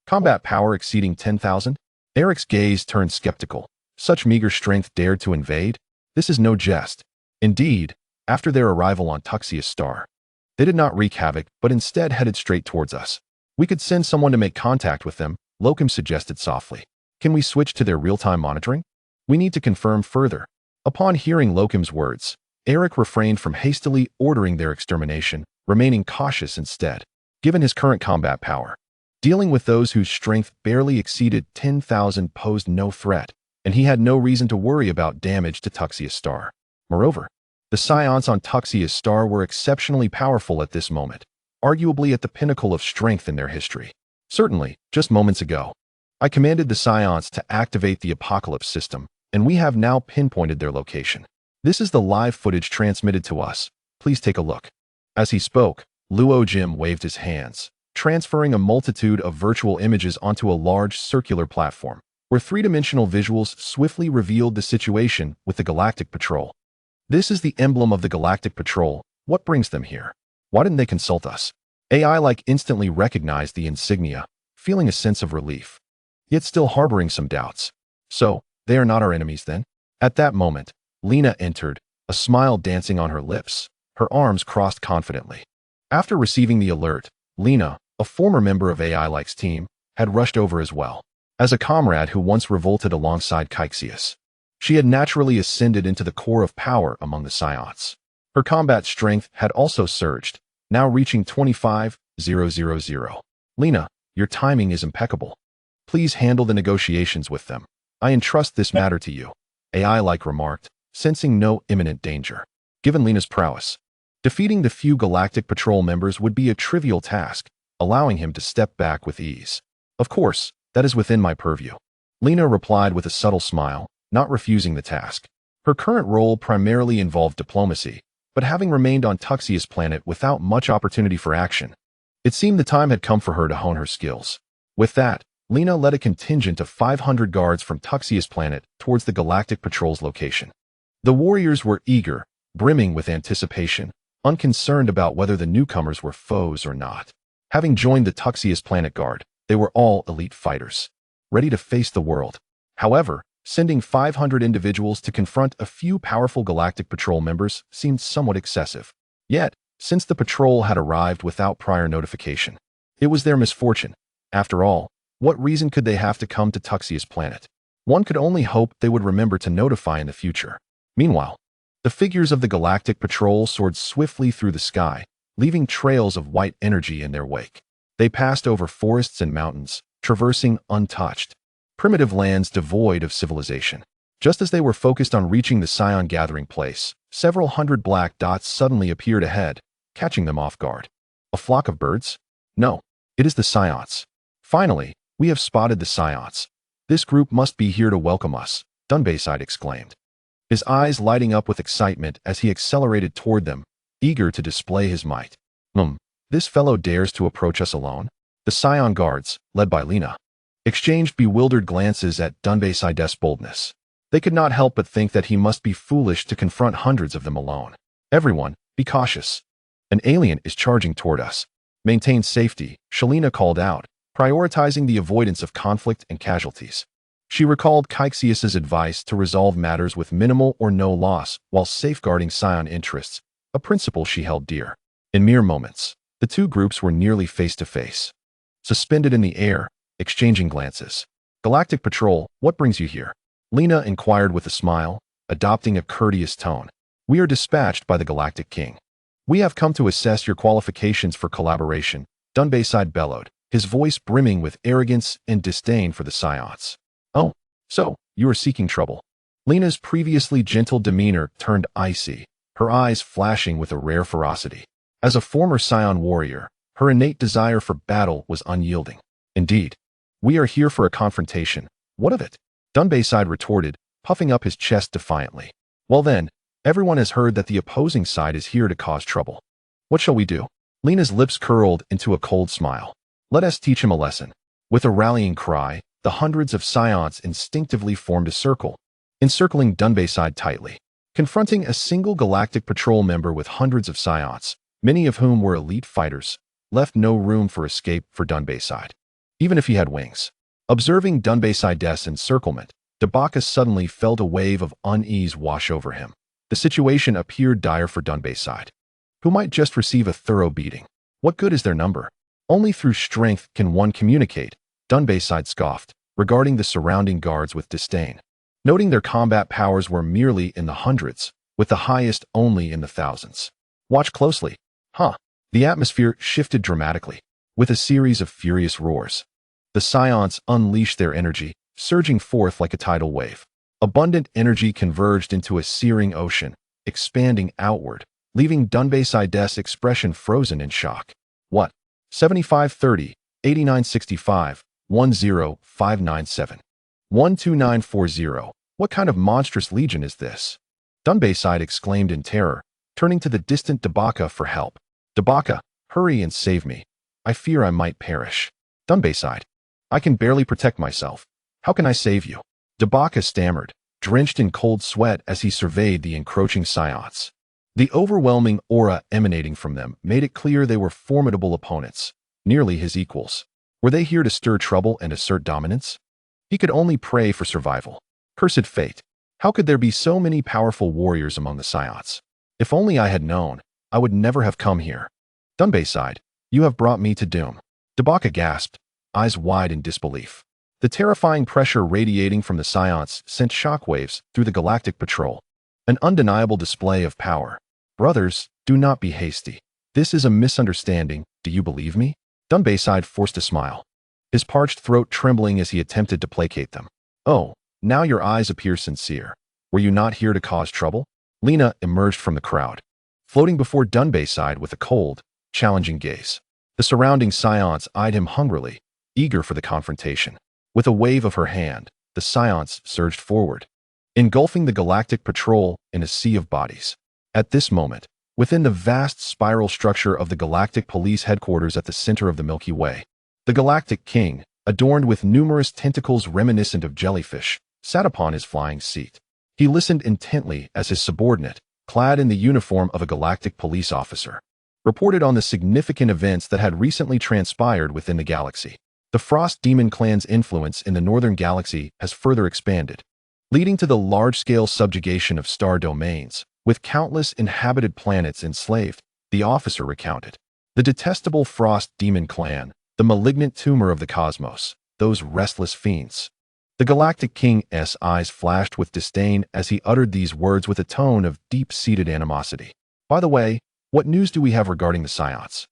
Combat power exceeding 10,000? Eric's gaze turned skeptical. Such meager strength dared to invade? This is no jest. Indeed, after their arrival on Tuxeus Star, they did not wreak havoc, but instead headed straight towards us. We could send someone to make contact with them, Lokim suggested softly. Can we switch to their real-time monitoring? We need to confirm further. Upon hearing Lokim's words, Eric refrained from hastily ordering their extermination, remaining cautious instead. Given his current combat power, dealing with those whose strength barely exceeded 10,000 posed no threat, and he had no reason to worry about damage to Tuxeus Star. Moreover, the Saiyans on Tuxeus Star were exceptionally powerful at this moment, arguably at the pinnacle of strength in their history. Certainly, just moments ago, I commanded the Saiyans to activate the Apocalypse system, and we have now pinpointed their location. This is the live footage transmitted to us. Please take a look. As he spoke, Luo Jim waved his hands, transferring a multitude of virtual images onto a large circular platform, where three-dimensional visuals swiftly revealed the situation with the Galactic Patrol. This is the emblem of the Galactic Patrol. What brings them here? Why didn't they consult us? AI-like instantly recognized the insignia, feeling a sense of relief, yet still harboring some doubts. So, they are not our enemies then? At that moment, Lena entered, a smile dancing on her lips, her arms crossed confidently. After receiving the alert, Lena, a former member of AI-like's team, had rushed over as well. As a comrade who once revolted alongside Cassius, she had naturally ascended into the core of power among the Saiyans. Her combat strength had also surged, now reaching 25,000. Lena, your timing is impeccable. Please handle the negotiations with them. I entrust this matter to you, AI-like remarked, sensing no imminent danger. Given Lena's prowess, defeating the few Galactic Patrol members would be a trivial task, allowing him to step back with ease. Of course, that is within my purview. Lena replied with a subtle smile, not refusing the task. Her current role primarily involved diplomacy, but having remained on Tuxeus Planet without much opportunity for action, it seemed the time had come for her to hone her skills. With that, Lena led a contingent of 500 guards from Tuxeus Planet towards the Galactic Patrol's location. The warriors were eager, brimming with anticipation, unconcerned about whether the newcomers were foes or not. Having joined the Tuxeus Planet Guard, they were all elite fighters, ready to face the world. However, sending 500 individuals to confront a few powerful Galactic Patrol members seemed somewhat excessive. Yet, since the patrol had arrived without prior notification, it was their misfortune. After all, what reason could they have to come to Tuxeus Planet? One could only hope they would remember to notify in the future. Meanwhile, the figures of the Galactic Patrol soared swiftly through the sky, leaving trails of white energy in their wake. They passed over forests and mountains, traversing untouched, primitive lands devoid of civilization. Just as they were focused on reaching the Saiyan gathering place, several hundred black dots suddenly appeared ahead, catching them off guard. A flock of birds? No, it is the Saiyans. Finally, we have spotted the Saiyans. This group must be here to welcome us, Dunbayside exclaimed, his eyes lighting up with excitement as he accelerated toward them, eager to display his might. This fellow dares to approach us alone? The Saiyan guards, led by Lena, exchanged bewildered glances at Dunbaside's boldness. They could not help but think that he must be foolish to confront hundreds of them alone. Everyone, be cautious. An alien is charging toward us. Maintain safety, Shalina called out, prioritizing the avoidance of conflict and casualties. She recalled Cassius's advice to resolve matters with minimal or no loss while safeguarding Saiyan interests, a principle she held dear. In mere moments, the two groups were nearly face to face. Suspended in the air, exchanging glances. Galactic Patrol, what brings you here? Lena inquired with a smile, adopting a courteous tone. We are dispatched by the Galactic King. We have come to assess your qualifications for collaboration, Dunbaside bellowed, his voice brimming with arrogance and disdain for the Saiyans. Oh, so, you are seeking trouble. Lena's previously gentle demeanor turned icy, her eyes flashing with a rare ferocity. As a former Saiyan warrior, her innate desire for battle was unyielding. Indeed, we are here for a confrontation. What of it? Dunbaside retorted, puffing up his chest defiantly. Well then, everyone has heard that the opposing side is here to cause trouble. What shall we do? Lena's lips curled into a cold smile. Let us teach him a lesson. With a rallying cry, the hundreds of Saiyans instinctively formed a circle, encircling Dunbaside tightly. Confronting a single Galactic Patrol member with hundreds of Saiyans, many of whom were elite fighters, left no room for escape for Dunbaside, even if he had wings. Observing Dunbaside's encirclement, Dabaka suddenly felt a wave of unease wash over him. The situation appeared dire for Dunbaside, who might just receive a thorough beating. What good is their number? Only through strength can one communicate, Dunbaside scoffed, regarding the surrounding guards with disdain. Noting their combat powers were merely in the hundreds, with the highest only in the thousands. Watch closely. The atmosphere shifted dramatically, with a series of furious roars. The Saiyans unleashed their energy, surging forth like a tidal wave. Abundant energy converged into a searing ocean, expanding outward, leaving Dunbaside's expression frozen in shock. What? 7530, 8965, 10597. 12940. What kind of monstrous legion is this? Dunbaside exclaimed in terror, turning to the distant Dabaka for help. Dabaka, hurry and save me. I fear I might perish. Dunbaside, I can barely protect myself. How can I save you? Dabaka stammered, drenched in cold sweat as he surveyed the encroaching Saiyans. The overwhelming aura emanating from them made it clear they were formidable opponents, nearly his equals. Were they here to stir trouble and assert dominance? He could only pray for survival. Cursed fate. How could there be so many powerful warriors among the Saiyans? If only I had known, I would never have come here. Dunbaside, you have brought me to doom. Dabaka gasped, eyes wide in disbelief. The terrifying pressure radiating from the Saiyans sent shockwaves through the Galactic Patrol. An undeniable display of power. Brothers, do not be hasty. This is a misunderstanding, do you believe me? Dunbaside forced a smile, his parched throat trembling as he attempted to placate them. Oh, now your eyes appear sincere. Were you not here to cause trouble? Lena emerged from the crowd, floating before Dunbaside with a cold, challenging gaze. The surrounding Saiyans eyed him hungrily, eager for the confrontation. With a wave of her hand, the Saiyans surged forward, engulfing the Galactic Patrol in a sea of bodies. At this moment, within the vast spiral structure of the Galactic Police headquarters at the center of the Milky Way, the Galactic King, adorned with numerous tentacles reminiscent of jellyfish, sat upon his flying seat. He listened intently as his subordinate, clad in the uniform of a Galactic police officer, reported on the significant events that had recently transpired within the galaxy. The Frost Demon Clan's influence in the Northern Galaxy has further expanded, leading to the large-scale subjugation of star domains, with countless inhabited planets enslaved, the officer recounted. The detestable Frost Demon Clan, the malignant tumor of the cosmos, those restless fiends. The Galactic King's eyes flashed with disdain as he uttered these words with a tone of deep-seated animosity. By the way, what news do we have regarding the Saiyans?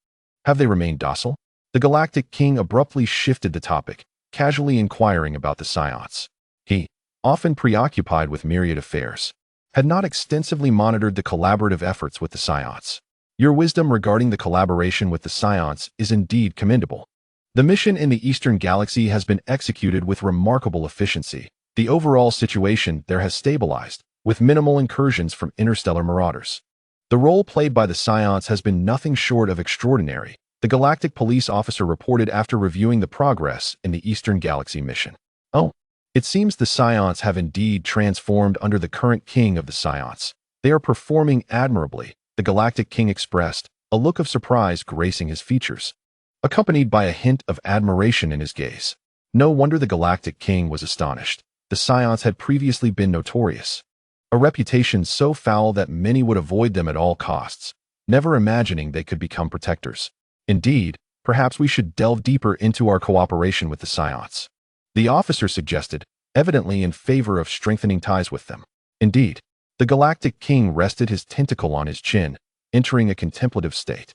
Have they remained docile? The Galactic King abruptly shifted the topic, casually inquiring about the Saiyans. He, often preoccupied with myriad affairs, had not extensively monitored the collaborative efforts with the Saiyans. Your wisdom regarding the collaboration with the Saiyans is indeed commendable. The mission in the Eastern Galaxy has been executed with remarkable efficiency. The overall situation there has stabilized, with minimal incursions from interstellar marauders. The role played by the Saiyans has been nothing short of extraordinary, the the galactic police officer reported after reviewing the progress in the Eastern Galaxy mission. Oh, it seems the Saiyans have indeed transformed under the current king of the Saiyans. They are performing admirably, the galactic king expressed, a look of surprise gracing his features, accompanied by a hint of admiration in his gaze. No wonder the galactic king was astonished. The Saiyans had previously been notorious, a reputation so foul that many would avoid them at all costs, never imagining they could become protectors. Indeed, perhaps we should delve deeper into our cooperation with the Saiyans, the officer suggested, evidently in favor of strengthening ties with them. Indeed, the galactic king rested his tentacle on his chin, entering a contemplative state.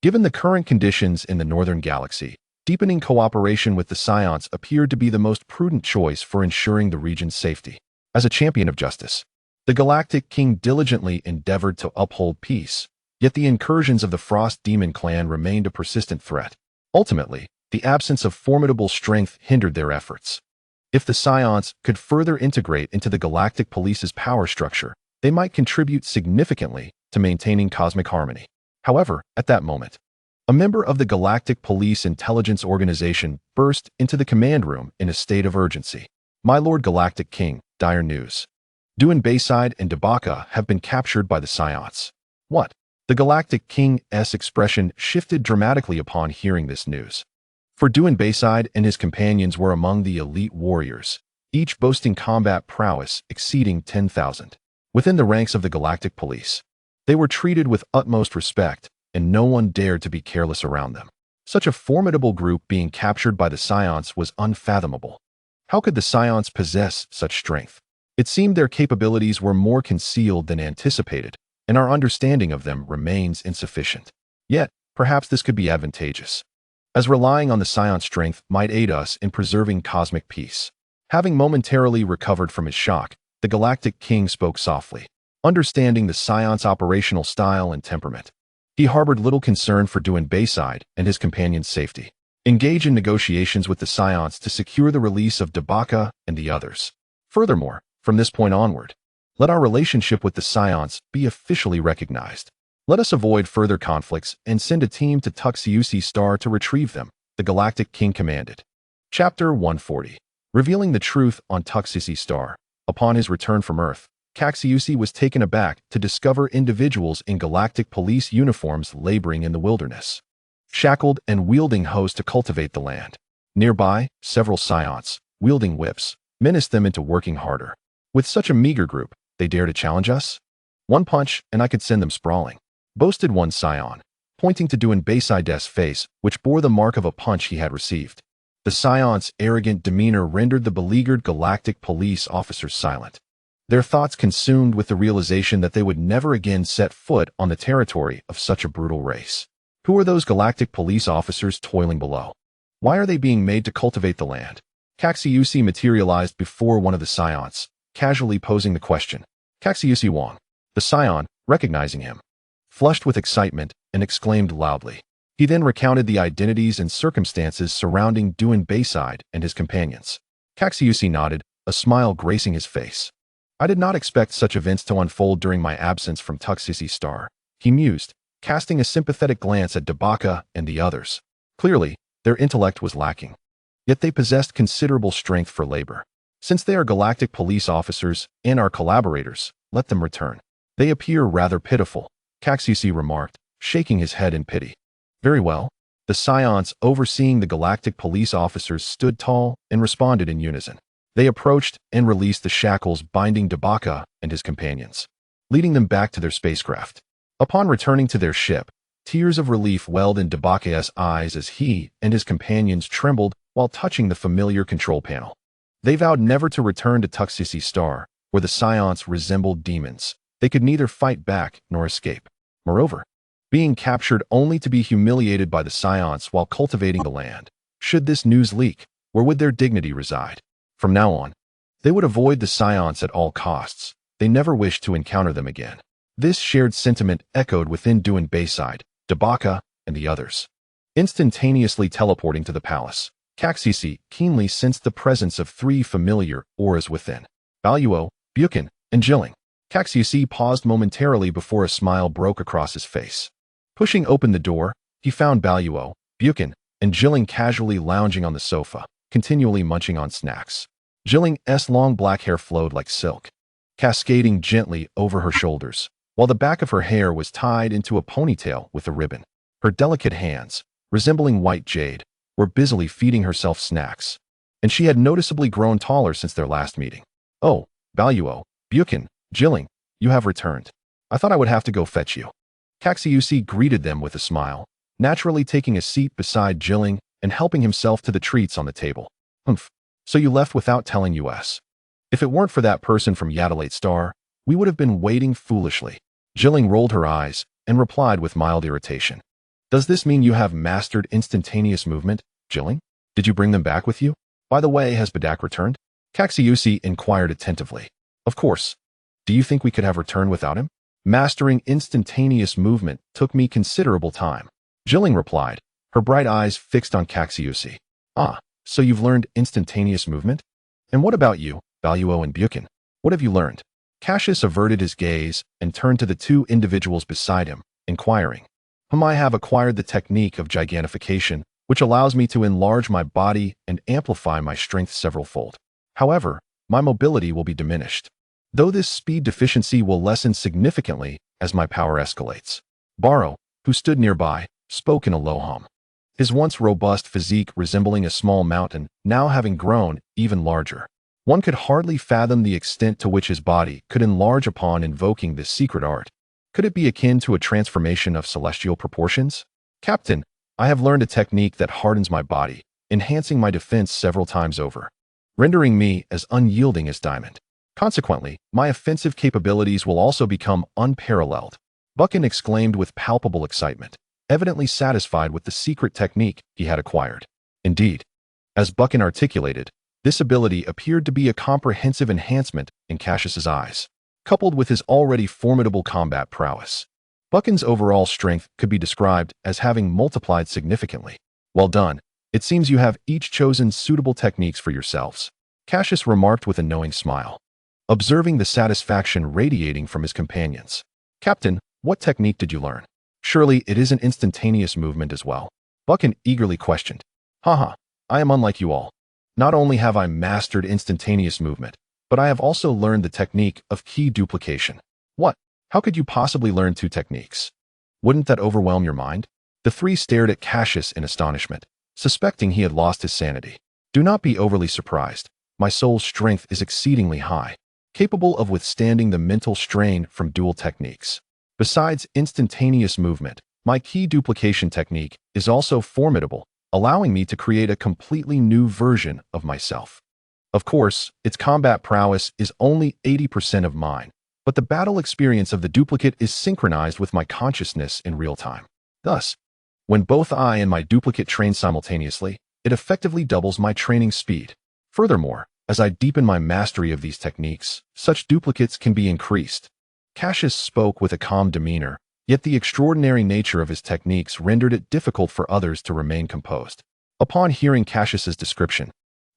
Given the current conditions in the northern galaxy, deepening cooperation with the Saiyans appeared to be the most prudent choice for ensuring the region's safety. As a champion of justice, the galactic king diligently endeavored to uphold peace, yet the incursions of the Frost Demon clan remained a persistent threat. Ultimately, the absence of formidable strength hindered their efforts. If the Saiyans could further integrate into the galactic police's power structure, they might contribute significantly to maintaining cosmic harmony. However, at that moment, a member of the Galactic Police Intelligence Organization burst into the command room in a state of urgency. "My Lord Galactic King, dire news. Duan Bayside and Dabaka have been captured by the Saiyans." What? The Galactic King's expression shifted dramatically upon hearing this news. For Duan Bayside and his companions were among the elite warriors, each boasting combat prowess exceeding 10,000. Within the ranks of the Galactic Police, they were treated with utmost respect, and no one dared to be careless around them. Such a formidable group being captured by the Saiyans was unfathomable. How could the Saiyans possess such strength? It seemed their capabilities were more concealed than anticipated, and our understanding of them remains insufficient. Yet, perhaps this could be advantageous, as relying on the Saiyan strength might aid us in preserving cosmic peace. Having momentarily recovered from his shock, the Galactic King spoke softly, understanding the Saiyan's operational style and temperament. He harbored little concern for Duan Bayside and his companion's safety. Engage in negotiations with the Saiyans to secure the release of Dabaka and the others. Furthermore, from this point onward, let our relationship with the Saiyans be officially recognized. Let us avoid further conflicts and send a team to Tuxeusi Star to retrieve them, the Galactic King commanded. Chapter 140. Revealing the truth on Tuxeusi Star. Upon his return from Earth, Cassius was taken aback to discover individuals in galactic police uniforms laboring in the wilderness, shackled and wielding hoes to cultivate the land. Nearby, several Saiyans, wielding whips, menaced them into working harder. With such a meager group, they dare to challenge us? One punch, and I could send them sprawling, boasted one Saiyan, pointing to Duan Bayside's face, which bore the mark of a punch he had received. The Saiyan's arrogant demeanor rendered the beleaguered galactic police officers silent, their thoughts consumed with the realization that they would never again set foot on the territory of such a brutal race. Who are those galactic police officers toiling below? Why are they being made to cultivate the land? Cassius materialized before one of the Saiyans, casually posing the question. Cassius Wong. The Saiyan, recognizing him, flushed with excitement and exclaimed loudly. He then recounted the identities and circumstances surrounding Duan Bayside and his companions. Cassius nodded, a smile gracing his face. I did not expect such events to unfold during my absence from Tuxeusi Star, he mused, casting a sympathetic glance at Dabaka and the others. Clearly, their intellect was lacking. Yet they possessed considerable strength for labor. Since they are galactic police officers and our collaborators, let them return. They appear rather pitiful, Cassius remarked, shaking his head in pity. Very well. The Saiyans overseeing the galactic police officers stood tall and responded in unison. They approached and released the shackles binding Dabaka and his companions, leading them back to their spacecraft. Upon returning to their ship, tears of relief welled in Dabaka's eyes as he and his companions trembled while touching the familiar control panel. They vowed never to return to Tuxeusi Star, where the Saiyans resembled demons. They could neither fight back nor escape. Moreover, being captured only to be humiliated by the Saiyans while cultivating the land. Should this news leak, where would their dignity reside? From now on, they would avoid the Saiyans at all costs. They never wished to encounter them again. This shared sentiment echoed within Duan Bayside, Dabaka, and the others. Instantaneously teleporting to the palace, Cassius keenly sensed the presence of three familiar auras within. Baluo, Buchan, and Jilling. Cassius paused momentarily before a smile broke across his face. Pushing open the door, he found Baluo, Buchan, and Jilling casually lounging on the sofa, continually munching on snacks. Jilling's long black hair flowed like silk, cascading gently over her shoulders, while the back of her hair was tied into a ponytail with a ribbon. Her delicate hands, resembling white jade, were busily feeding herself snacks, and she had noticeably grown taller since their last meeting. "Oh, Baluo, Buchan, Jilling, you have returned. I thought I would have to go fetch you." Cassius greeted them with a smile, naturally taking a seat beside Jilling and helping himself to the treats on the table. "Humph, so you left without telling us. If it weren't for that person from Yaddalate Star, we would have been waiting foolishly." Jilling rolled her eyes and replied with mild irritation. "Does this mean you have mastered instantaneous movement, Jilling? Did you bring them back with you? By the way, has Bedak returned?" Cassius inquired attentively. "Of course. Do you think we could have returned without him? Mastering instantaneous movement took me considerable time." Jilling replied, her bright eyes fixed on Cassius. "Ah, so you've learned instantaneous movement? And what about you, Baluo and Buchan? What have you learned?" Cassius averted his gaze and turned to the two individuals beside him, inquiring, "I have acquired the technique of gigantification, which allows me to enlarge my body and amplify my strength several-fold. However, my mobility will be diminished, though this speed deficiency will lessen significantly as my power escalates." Baro, who stood nearby, spoke in a low hum, his once robust physique resembling a small mountain, now having grown even larger. One could hardly fathom the extent to which his body could enlarge upon invoking this secret art. Could it be akin to a transformation of celestial proportions? "Captain, I have learned a technique that hardens my body, enhancing my defense several times over, rendering me as unyielding as diamond. Consequently, my offensive capabilities will also become unparalleled." Buchan exclaimed with palpable excitement, evidently satisfied with the secret technique he had acquired. Indeed, as Buchan articulated, this ability appeared to be a comprehensive enhancement in Cassius's eyes, coupled with his already formidable combat prowess. Buchan's overall strength could be described as having multiplied significantly. "Well done. It seems you have each chosen suitable techniques for yourselves," Cassius remarked with a knowing smile, observing the satisfaction radiating from his companions. "Captain, what technique did you learn? Surely it isn't instantaneous movement as well?" Buchan eagerly questioned. "Haha, I am unlike you all. Not only have I mastered instantaneous movement, but I have also learned the technique of key duplication." "What? How could you possibly learn two techniques? Wouldn't that overwhelm your mind?" The three stared at Cassius in astonishment, suspecting he had lost his sanity. "Do not be overly surprised. My soul's strength is exceedingly high, capable of withstanding the mental strain from dual techniques. Besides instantaneous movement, my key duplication technique is also formidable, allowing me to create a completely new version of myself. Of course, its combat prowess is only 80% of mine, but the battle experience of the duplicate is synchronized with my consciousness in real time. Thus, when both I and my duplicate train simultaneously, it effectively doubles my training speed. Furthermore, as I deepen my mastery of these techniques, such duplicates can be increased." Cassius spoke with a calm demeanor, yet the extraordinary nature of his techniques rendered it difficult for others to remain composed. Upon hearing Cassius's description,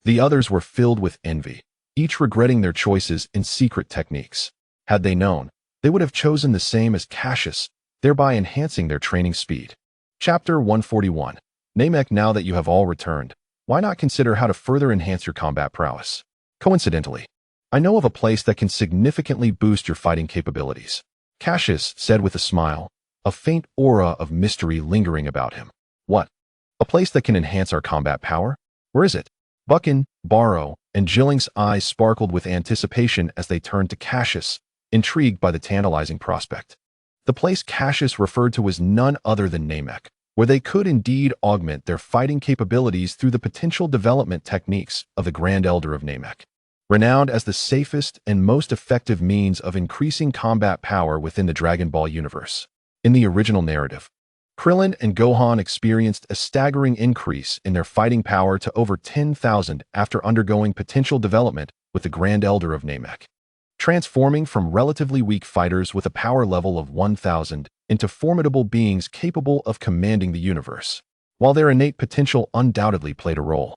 the others were filled with envy, each regretting their choices in secret techniques. Had they known, they would have chosen the same as Cassius, thereby enhancing their training speed. Chapter 141. Namek. Now that you have all returned, why not consider how to further enhance your combat prowess? Coincidentally, I know of a place that can significantly boost your fighting capabilities," Cassius said with a smile, a faint aura of mystery lingering about him. "What? A place that can enhance our combat power? Where is it?" Buchan, Baro, and Jilling's eyes sparkled with anticipation as they turned to Cassius, intrigued by the tantalizing prospect. The place Cassius referred to was none other than Namek, where they could indeed augment their fighting capabilities through the potential development techniques of the Grand Elder of Namek. Renowned as the safest and most effective means of increasing combat power within the Dragon Ball universe. In the original narrative, Krillin and Gohan experienced a staggering increase in their fighting power to over 10,000 after undergoing potential development with the Grand Elder of Namek, transforming from relatively weak fighters with a power level of 1,000 into formidable beings capable of commanding the universe. While their innate potential undoubtedly played a role,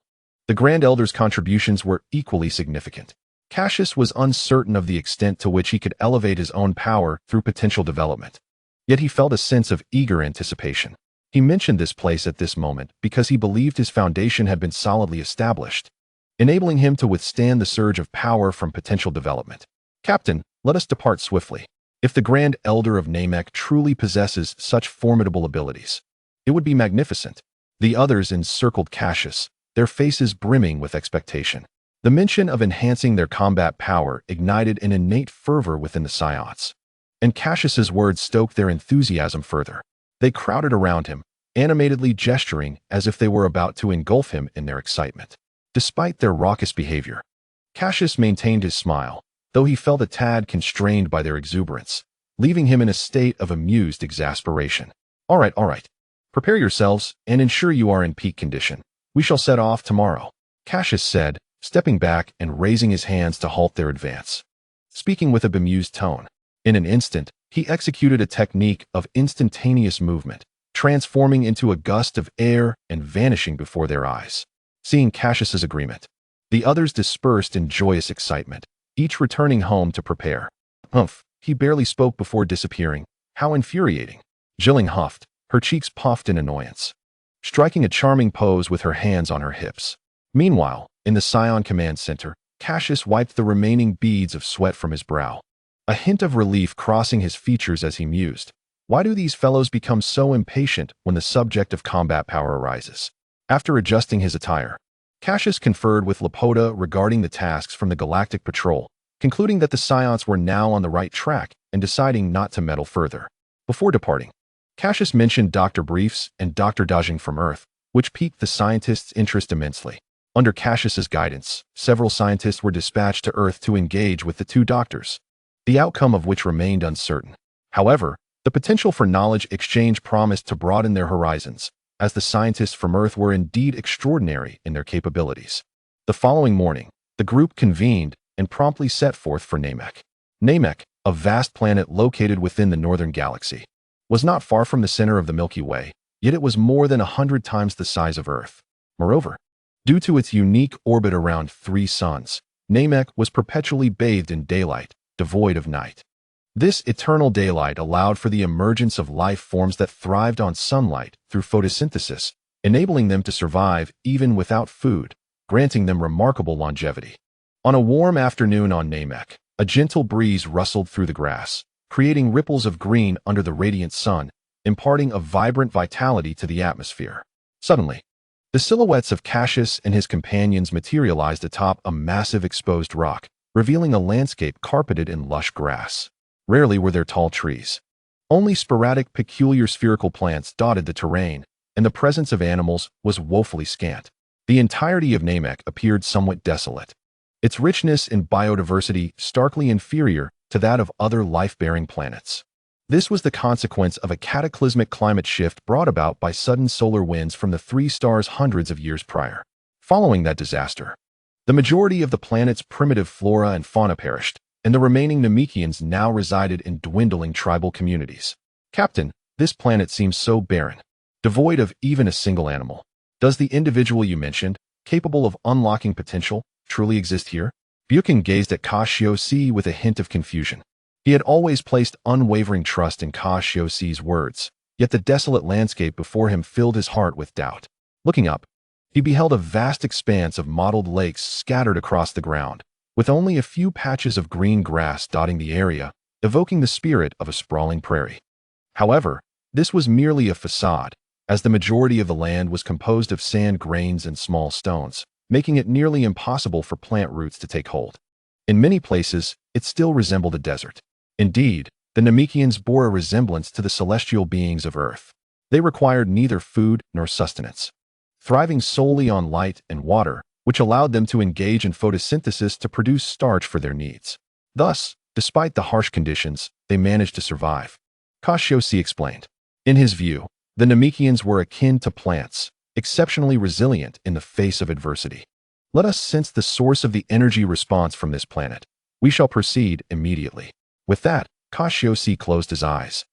the Grand Elder's contributions were equally significant. Cassius was uncertain of the extent to which he could elevate his own power through potential development, yet he felt a sense of eager anticipation. He mentioned this place at this moment because he believed his foundation had been solidly established, enabling him to withstand the surge of power from potential development. Captain, let us depart swiftly. If the Grand Elder of Namek truly possesses such formidable abilities, it would be magnificent. The others encircled Cassius, their faces brimming with expectation. The mention of enhancing their combat power ignited an innate fervor within the Saiyans, and Cassius's words stoked their enthusiasm further. They crowded around him, animatedly gesturing as if they were about to engulf him in their excitement. Despite their raucous behavior, Cassius maintained his smile, though he felt a tad constrained by their exuberance, leaving him in a state of amused exasperation. All right. Prepare yourselves and ensure you are in peak condition. We shall set off tomorrow, Cassius said, stepping back and raising his hands to halt their advance. Speaking with a bemused tone, in an instant, he executed a technique of instantaneous movement, transforming into a gust of air and vanishing before their eyes. Seeing Cassius's agreement, the others dispersed in joyous excitement, each returning home to prepare. Humph, he barely spoke before disappearing. How infuriating. Jilling huffed, her cheeks puffed in annoyance, striking a charming pose with her hands on her hips. Meanwhile, in the Saiyan Command Center, Cassius wiped the remaining beads of sweat from his brow, a hint of relief crossing his features as he mused. Why do these fellows become so impatient when the subject of combat power arises? After adjusting his attire, Cassius conferred with Lapoda regarding the tasks from the Galactic Patrol, concluding that the Saiyans were now on the right track and deciding not to meddle further. Before departing, Cassius mentioned Dr. Briefs and Dr. Dajing from Earth, which piqued the scientists' interest immensely. Under Cassius's guidance, several scientists were dispatched to Earth to engage with the two doctors, the outcome of which remained uncertain. However, the potential for knowledge exchange promised to broaden their horizons, as the scientists from Earth were indeed extraordinary in their capabilities. The following morning, the group convened and promptly set forth for Namek. Namek, a vast planet located within the northern galaxy, was not far from the center of the Milky Way, yet it was more than 100 times the size of Earth. Moreover, due to its unique orbit around 3 suns, Namek was perpetually bathed in daylight, devoid of night. This eternal daylight allowed for the emergence of life forms that thrived on sunlight through photosynthesis, enabling them to survive even without food, granting them remarkable longevity. On a warm afternoon on Namek, a gentle breeze rustled through the grass, creating ripples of green under the radiant sun, imparting a vibrant vitality to the atmosphere. Suddenly, the silhouettes of Cassius and his companions materialized atop a massive exposed rock, revealing a landscape carpeted in lush grass. Rarely were there tall trees. Only sporadic, peculiar spherical plants dotted the terrain, and the presence of animals was woefully scant. The entirety of Namek appeared somewhat desolate, its richness in biodiversity starkly inferior to that of other life-bearing planets. This was the consequence of a cataclysmic climate shift brought about by sudden solar winds from the 3 stars hundreds of years prior. Following that disaster, the majority of the planet's primitive flora and fauna perished, and the remaining Namekians now resided in dwindling tribal communities. Captain, this planet seems so barren, devoid of even a single animal. Does the individual you mentioned, capable of unlocking potential, truly exist here? Buchan gazed at Cassius with a hint of confusion. He had always placed unwavering trust in Cassius's words, yet the desolate landscape before him filled his heart with doubt. Looking up, he beheld a vast expanse of mottled lakes scattered across the ground, with only a few patches of green grass dotting the area, evoking the spirit of a sprawling prairie. However, this was merely a facade, as the majority of the land was composed of sand grains and small stones, making it nearly impossible for plant roots to take hold. In many places, it still resembled a desert. Indeed, the Namekians bore a resemblance to the celestial beings of Earth. They required neither food nor sustenance, thriving solely on light and water, which allowed them to engage in photosynthesis to produce starch for their needs. Thus, despite the harsh conditions, they managed to survive. Cassius explained. In his view, the Namekians were akin to plants, exceptionally resilient in the face of adversity. Let us sense the source of the energy response from this planet. We shall proceed immediately. With that, Cassius closed his eyes,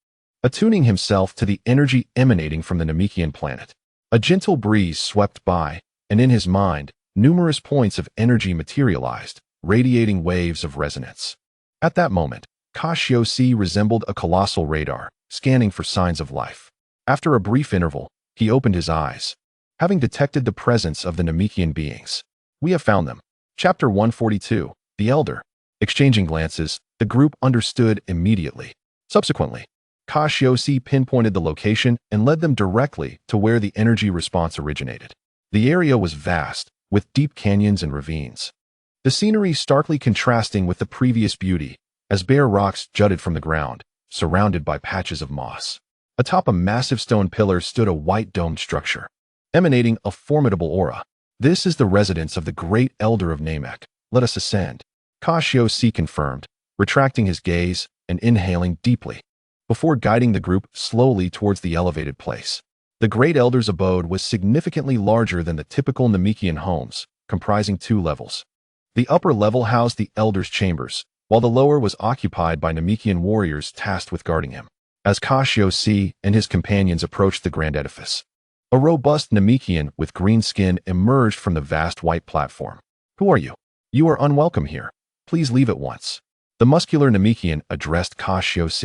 attuning himself to the energy emanating from the Namekian planet. A gentle breeze swept by, and in his mind, numerous points of energy materialized, radiating waves of resonance. At that moment, Cassius resembled a colossal radar, scanning for signs of life. After a brief interval, he opened his eyes, having detected the presence of the Namekian beings. We have found them. Chapter 142, The Elder. Exchanging glances, the group understood immediately. Subsequently, Cassius pinpointed the location and led them directly to where the energy response originated. The area was vast, with deep canyons and ravines. The scenery starkly contrasting with the previous beauty, as bare rocks jutted from the ground, surrounded by patches of moss. Atop a massive stone pillar stood a white domed structure, emanating a formidable aura. This is the residence of the great elder of Namek. Let us ascend. Cassius confirmed, retracting his gaze and inhaling deeply, before guiding the group slowly towards the elevated place. The great elder's abode was significantly larger than the typical Namekian homes, comprising 2 levels. The upper level housed the elder's chambers, while the lower was occupied by Namekian warriors tasked with guarding him. As Cassius and his companions approached the grand edifice, a robust Namekian with green skin emerged from the vast white platform. Who are you? You are unwelcome here. Please leave at once. The muscular Namekian addressed Cassius,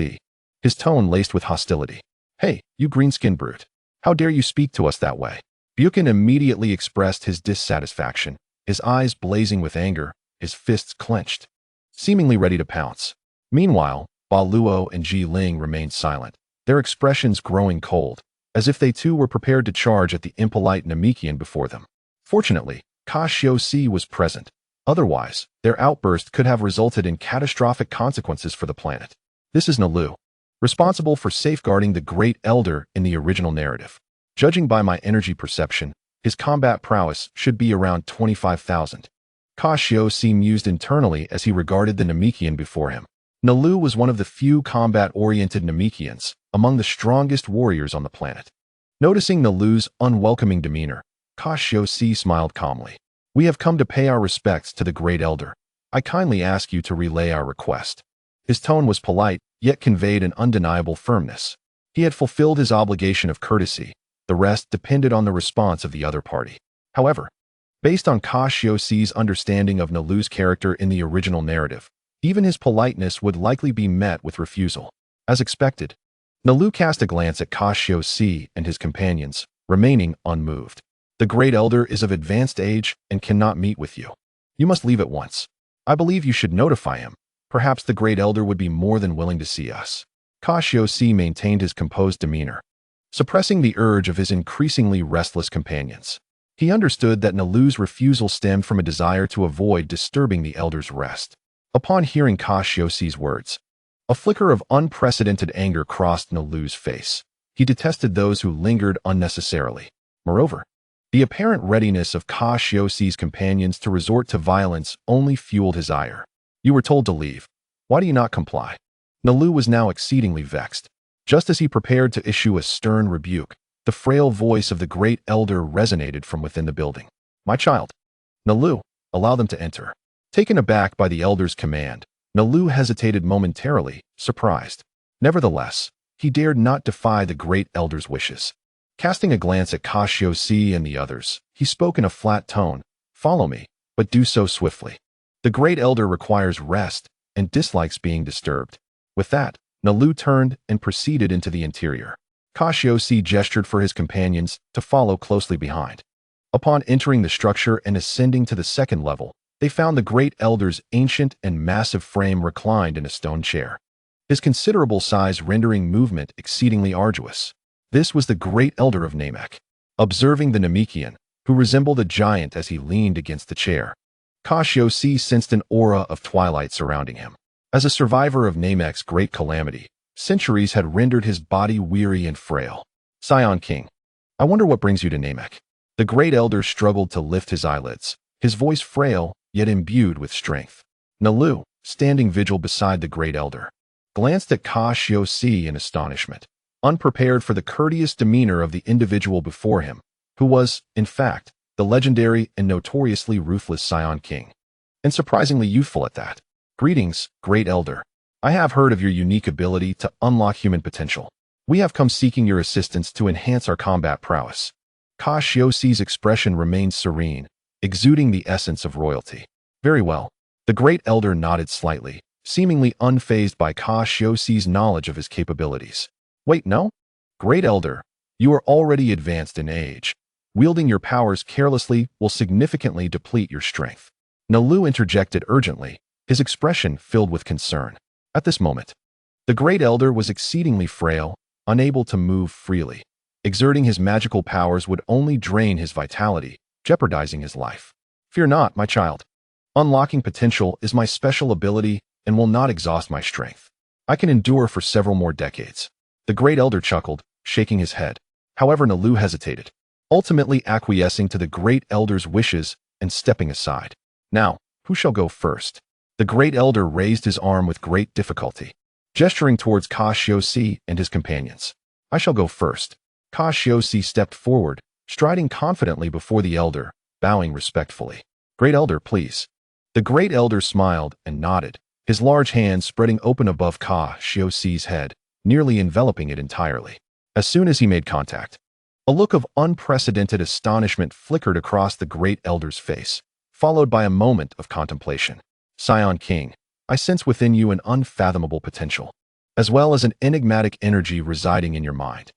his tone laced with hostility. Hey, you green-skinned brute. How dare you speak to us that way? Buchan immediately expressed his dissatisfaction, his eyes blazing with anger, his fists clenched, seemingly ready to pounce. Meanwhile, Ba Luo and Ji Ling remained silent, their expressions growing cold, as if they too were prepared to charge at the impolite Namekian before them. Fortunately, Cassius was present. Otherwise, their outburst could have resulted in catastrophic consequences for the planet. This is Nalu, responsible for safeguarding the Great Elder in the original narrative. Judging by my energy perception, his combat prowess should be around 25,000. Cassius mused internally as he regarded the Namekian before him. Nalu was one of the few combat-oriented Namekians, among the strongest warriors on the planet. Noticing Nalu's unwelcoming demeanor, Cassius smiled calmly. We have come to pay our respects to the Great Elder. I kindly ask you to relay our request. His tone was polite, yet conveyed an undeniable firmness. He had fulfilled his obligation of courtesy. The rest depended on the response of the other party. However, based on Cassius's understanding of Nalu's character in the original narrative, even his politeness would likely be met with refusal. As expected, Nalu cast a glance at Cassius and his companions, remaining unmoved. The Great Elder is of advanced age and cannot meet with you. You must leave at once. I believe you should notify him. Perhaps the Great Elder would be more than willing to see us. Cassius maintained his composed demeanor, suppressing the urge of his increasingly restless companions. He understood that Nalu's refusal stemmed from a desire to avoid disturbing the Elder's rest. Upon hearing Cassius's words, a flicker of unprecedented anger crossed Nalu's face. He detested those who lingered unnecessarily. Moreover, the apparent readiness of Cassius's companions to resort to violence only fueled his ire. You were told to leave. Why do you not comply? Nalu was now exceedingly vexed. Just as he prepared to issue a stern rebuke, the frail voice of the Great Elder resonated from within the building. My child. Nalu, allow them to enter. Taken aback by the Elder's command, Nalu hesitated momentarily, surprised. Nevertheless, he dared not defy the Great Elder's wishes. Casting a glance at Cassius and the others, he spoke in a flat tone. Follow me, but do so swiftly. The Great Elder requires rest and dislikes being disturbed. With that, Nalu turned and proceeded into the interior. Cassius gestured for his companions to follow closely behind. Upon entering the structure and ascending to the second level, they found the Great Elder's ancient and massive frame reclined in a stone chair, his considerable size rendering movement exceedingly arduous. This was the Great Elder of Namek. Observing the Namekian, who resembled a giant as he leaned against the chair, Cassius sensed an aura of twilight surrounding him. As a survivor of Namek's great calamity, centuries had rendered his body weary and frail. Saiyan King, I wonder what brings you to Namek. The Great Elder struggled to lift his eyelids, his voice frail, yet imbued with strength. Nalu, standing vigil beside the Great Elder, glanced at Cassius in astonishment, unprepared for the courteous demeanor of the individual before him, who was, in fact, the legendary and notoriously ruthless Saiyan King, and surprisingly youthful at that. Greetings, Great Elder. I have heard of your unique ability to unlock human potential. We have come seeking your assistance to enhance our combat prowess. Cassius's expression remained serene, exuding the essence of royalty. Very well. The Great Elder nodded slightly, seemingly unfazed by Cassius's knowledge of his capabilities. Wait, no? Great Elder, You are already advanced in age. Wielding your powers carelessly will significantly deplete your strength. Nalu interjected urgently, his expression filled with concern. At this moment, the Great Elder was exceedingly frail, unable to move freely. Exerting his magical powers would only drain his vitality, jeopardizing his life. Fear not, my child. Unlocking potential is my special ability and will not exhaust my strength. I can endure for several more decades. The Great Elder chuckled, shaking his head. However, Nalu hesitated, ultimately acquiescing to the Great Elder's wishes and stepping aside. Now, who shall go first? The Great Elder raised his arm with great difficulty, gesturing towards Cassius and his companions. I shall go first. Cassius stepped forward, striding confidently before the Elder, bowing respectfully. Great Elder, please. The Great Elder smiled and nodded, his large hand spreading open above Cassius's head, nearly enveloping it entirely. As soon as he made contact, a look of unprecedented astonishment flickered across the Great Elder's face, followed by a moment of contemplation. Saiyan King, I sense within you an unfathomable potential, as well as an enigmatic energy residing in your mind.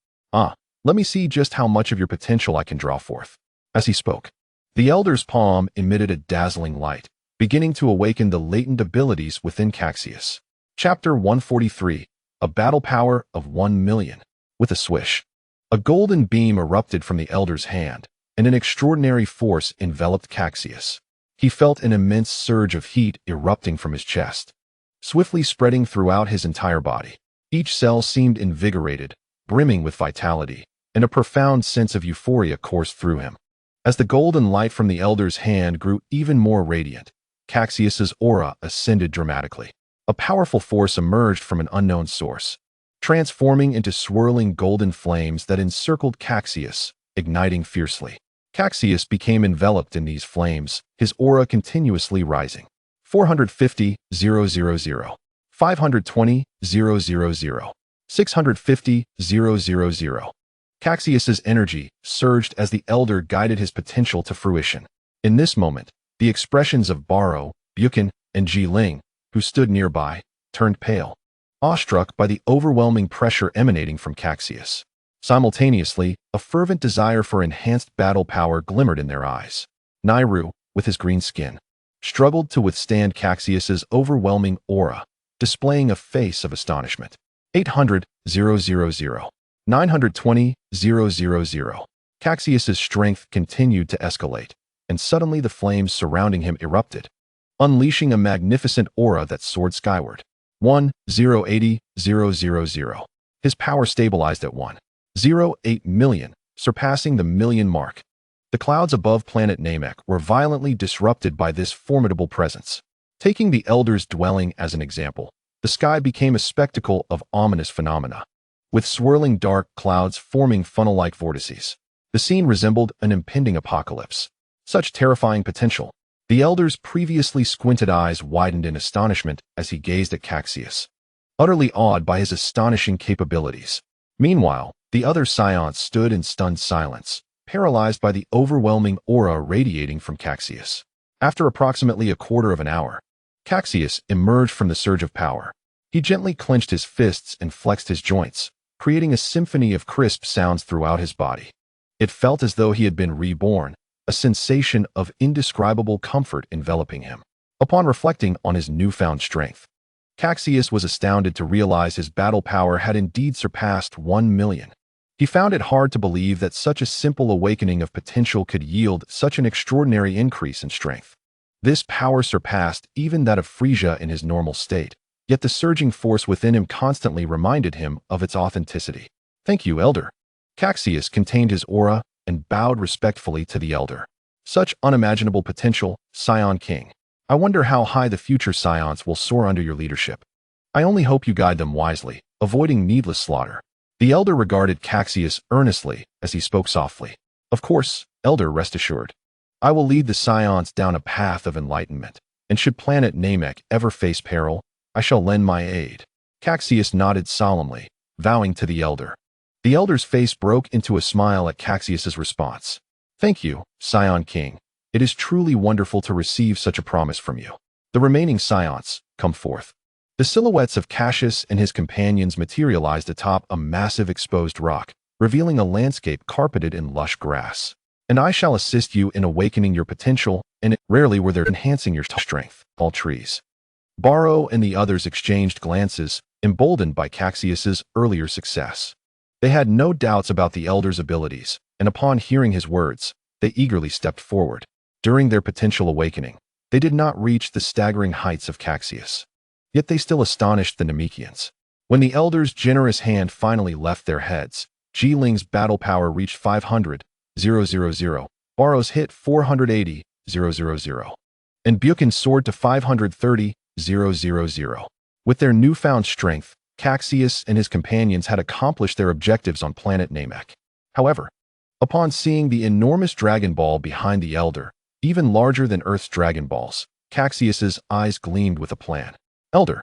Let me see just how much of your potential I can draw forth. As he spoke, the Elder's palm emitted a dazzling light, beginning to awaken the latent abilities within Cassius. Chapter 143, A Battle Power of 1,000,000. With a swish, a golden beam erupted from the Elder's hand, and an extraordinary force enveloped Cassius. He felt an immense surge of heat erupting from his chest, swiftly spreading throughout his entire body. Each cell seemed invigorated, brimming with vitality, and a profound sense of euphoria coursed through him. As the golden light from the Elder's hand grew even more radiant, Cassius's aura ascended dramatically. A powerful force emerged from an unknown source, transforming into swirling golden flames that encircled Cassius, igniting fiercely. Cassius became enveloped in these flames, his aura continuously rising. 450,000, 520,000, 650,000. Cassius's energy surged as the Elder guided his potential to fruition. In this moment, the expressions of Baro, Buchan, and Ji Ling, who stood nearby, turned pale, awestruck by the overwhelming pressure emanating from Cassius. Simultaneously, a fervent desire for enhanced battle power glimmered in their eyes. Nairu, with his green skin, struggled to withstand Cassius's overwhelming aura, displaying a face of astonishment. 800,000, 920,000. Cassius's strength continued to escalate, and suddenly the flames surrounding him erupted, unleashing a magnificent aura that soared skyward. 1,080,000. His power stabilized at 1,08,000,000, surpassing the million mark. The clouds above planet Namek were violently disrupted by this formidable presence. Taking the Elder's dwelling as an example, the sky became a spectacle of ominous phenomena, with swirling dark clouds forming funnel-like vortices. The scene resembled an impending apocalypse. Such terrifying potential. The Elder's previously squinted eyes widened in astonishment as he gazed at Cassius, utterly awed by his astonishing capabilities. Meanwhile, the other Saiyans stood in stunned silence, paralyzed by the overwhelming aura radiating from Cassius. After approximately a quarter of an hour, Cassius emerged from the surge of power. He gently clenched his fists and flexed his joints, creating a symphony of crisp sounds throughout his body. It felt as though he had been reborn, a sensation of indescribable comfort enveloping him. Upon reflecting on his newfound strength, Cassius was astounded to realize his battle power had indeed surpassed 1,000,000. He found it hard to believe that such a simple awakening of potential could yield such an extraordinary increase in strength. This power surpassed even that of Frieza in his normal state, yet the surging force within him constantly reminded him of its authenticity. Thank you, Elder. Cassius contained his aura and bowed respectfully to the Elder. Such unimaginable potential, Saiyan King. I wonder how high the future Saiyans will soar under your leadership. I only hope you guide them wisely, avoiding needless slaughter. The Elder regarded Cassius earnestly as he spoke softly. Of course, Elder, rest assured. I will lead the Saiyans down a path of enlightenment, and should planet Namek ever face peril, I shall lend my aid. Cassius nodded solemnly, vowing to the Elder. The Elder's face broke into a smile at Cassius's response. Thank you, Saiyan King. It is truly wonderful to receive such a promise from you. The remaining Saiyans, come forth. The silhouettes of Cassius and his companions materialized atop a massive exposed rock, revealing a landscape carpeted in lush grass. And I shall assist you in awakening your potential, and rarely were there enhancing your strength. All trees. Barrow and the others exchanged glances, emboldened by Cassius's earlier success. They had no doubts about the elder's abilities, and upon hearing his words, they eagerly stepped forward. During their potential awakening, they did not reach the staggering heights of Cassius. Yet they still astonished the Namekians. When the elder's generous hand finally left their heads, Jiling's battle power reached 500,000, Barrow's hit 480,000, and Buchan's soared to 530,000. With their newfound strength, Cassius and his companions had accomplished their objectives on planet Namek. However, upon seeing the enormous Dragon Ball behind the Elder, even larger than Earth's Dragon Balls, Cassius's eyes gleamed with a plan. Elder,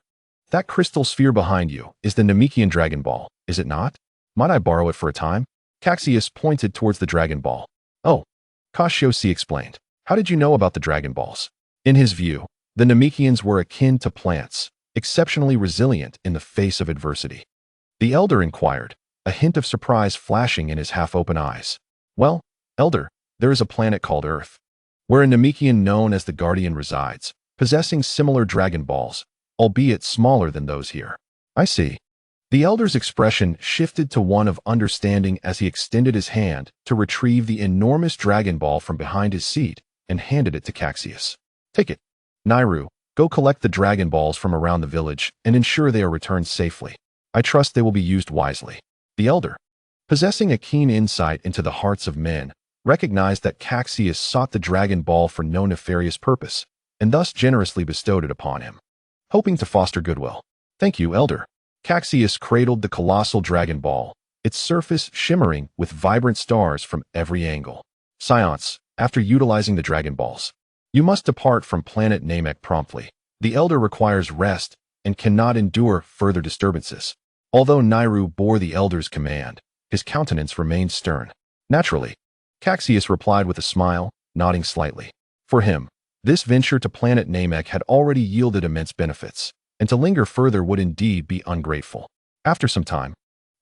that crystal sphere behind you is the Namekian Dragon Ball, is it not? Might I borrow it for a time? Cassius pointed towards the Dragon Ball. Oh, Cassius explained. How did you know about the Dragon Balls? In his view, the Namekians were akin to plants, exceptionally resilient in the face of adversity. The Elder inquired, a hint of surprise flashing in his half-open eyes. Well, Elder, there is a planet called Earth, where a Namekian known as the Guardian resides, possessing similar Dragon Balls, albeit smaller than those here. I see. The Elder's expression shifted to one of understanding as he extended his hand to retrieve the enormous Dragon Ball from behind his seat and handed it to Cassius. Take it. Nairu, go collect the Dragon Balls from around the village and ensure they are returned safely. I trust they will be used wisely. The Elder, possessing a keen insight into the hearts of men, recognized that Cassius sought the Dragon Ball for no nefarious purpose, and thus generously bestowed it upon him, hoping to foster goodwill. Thank you, Elder. Cassius cradled the colossal Dragon Ball, its surface shimmering with vibrant stars from every angle. Science, after utilizing the Dragon Balls, you must depart from planet Namek promptly. The Elder requires rest and cannot endure further disturbances. Although Nairu bore the Elder's command, his countenance remained stern. Naturally, Cassius replied with a smile, nodding slightly. For him, this venture to planet Namek had already yielded immense benefits, and to linger further would indeed be ungrateful. After some time,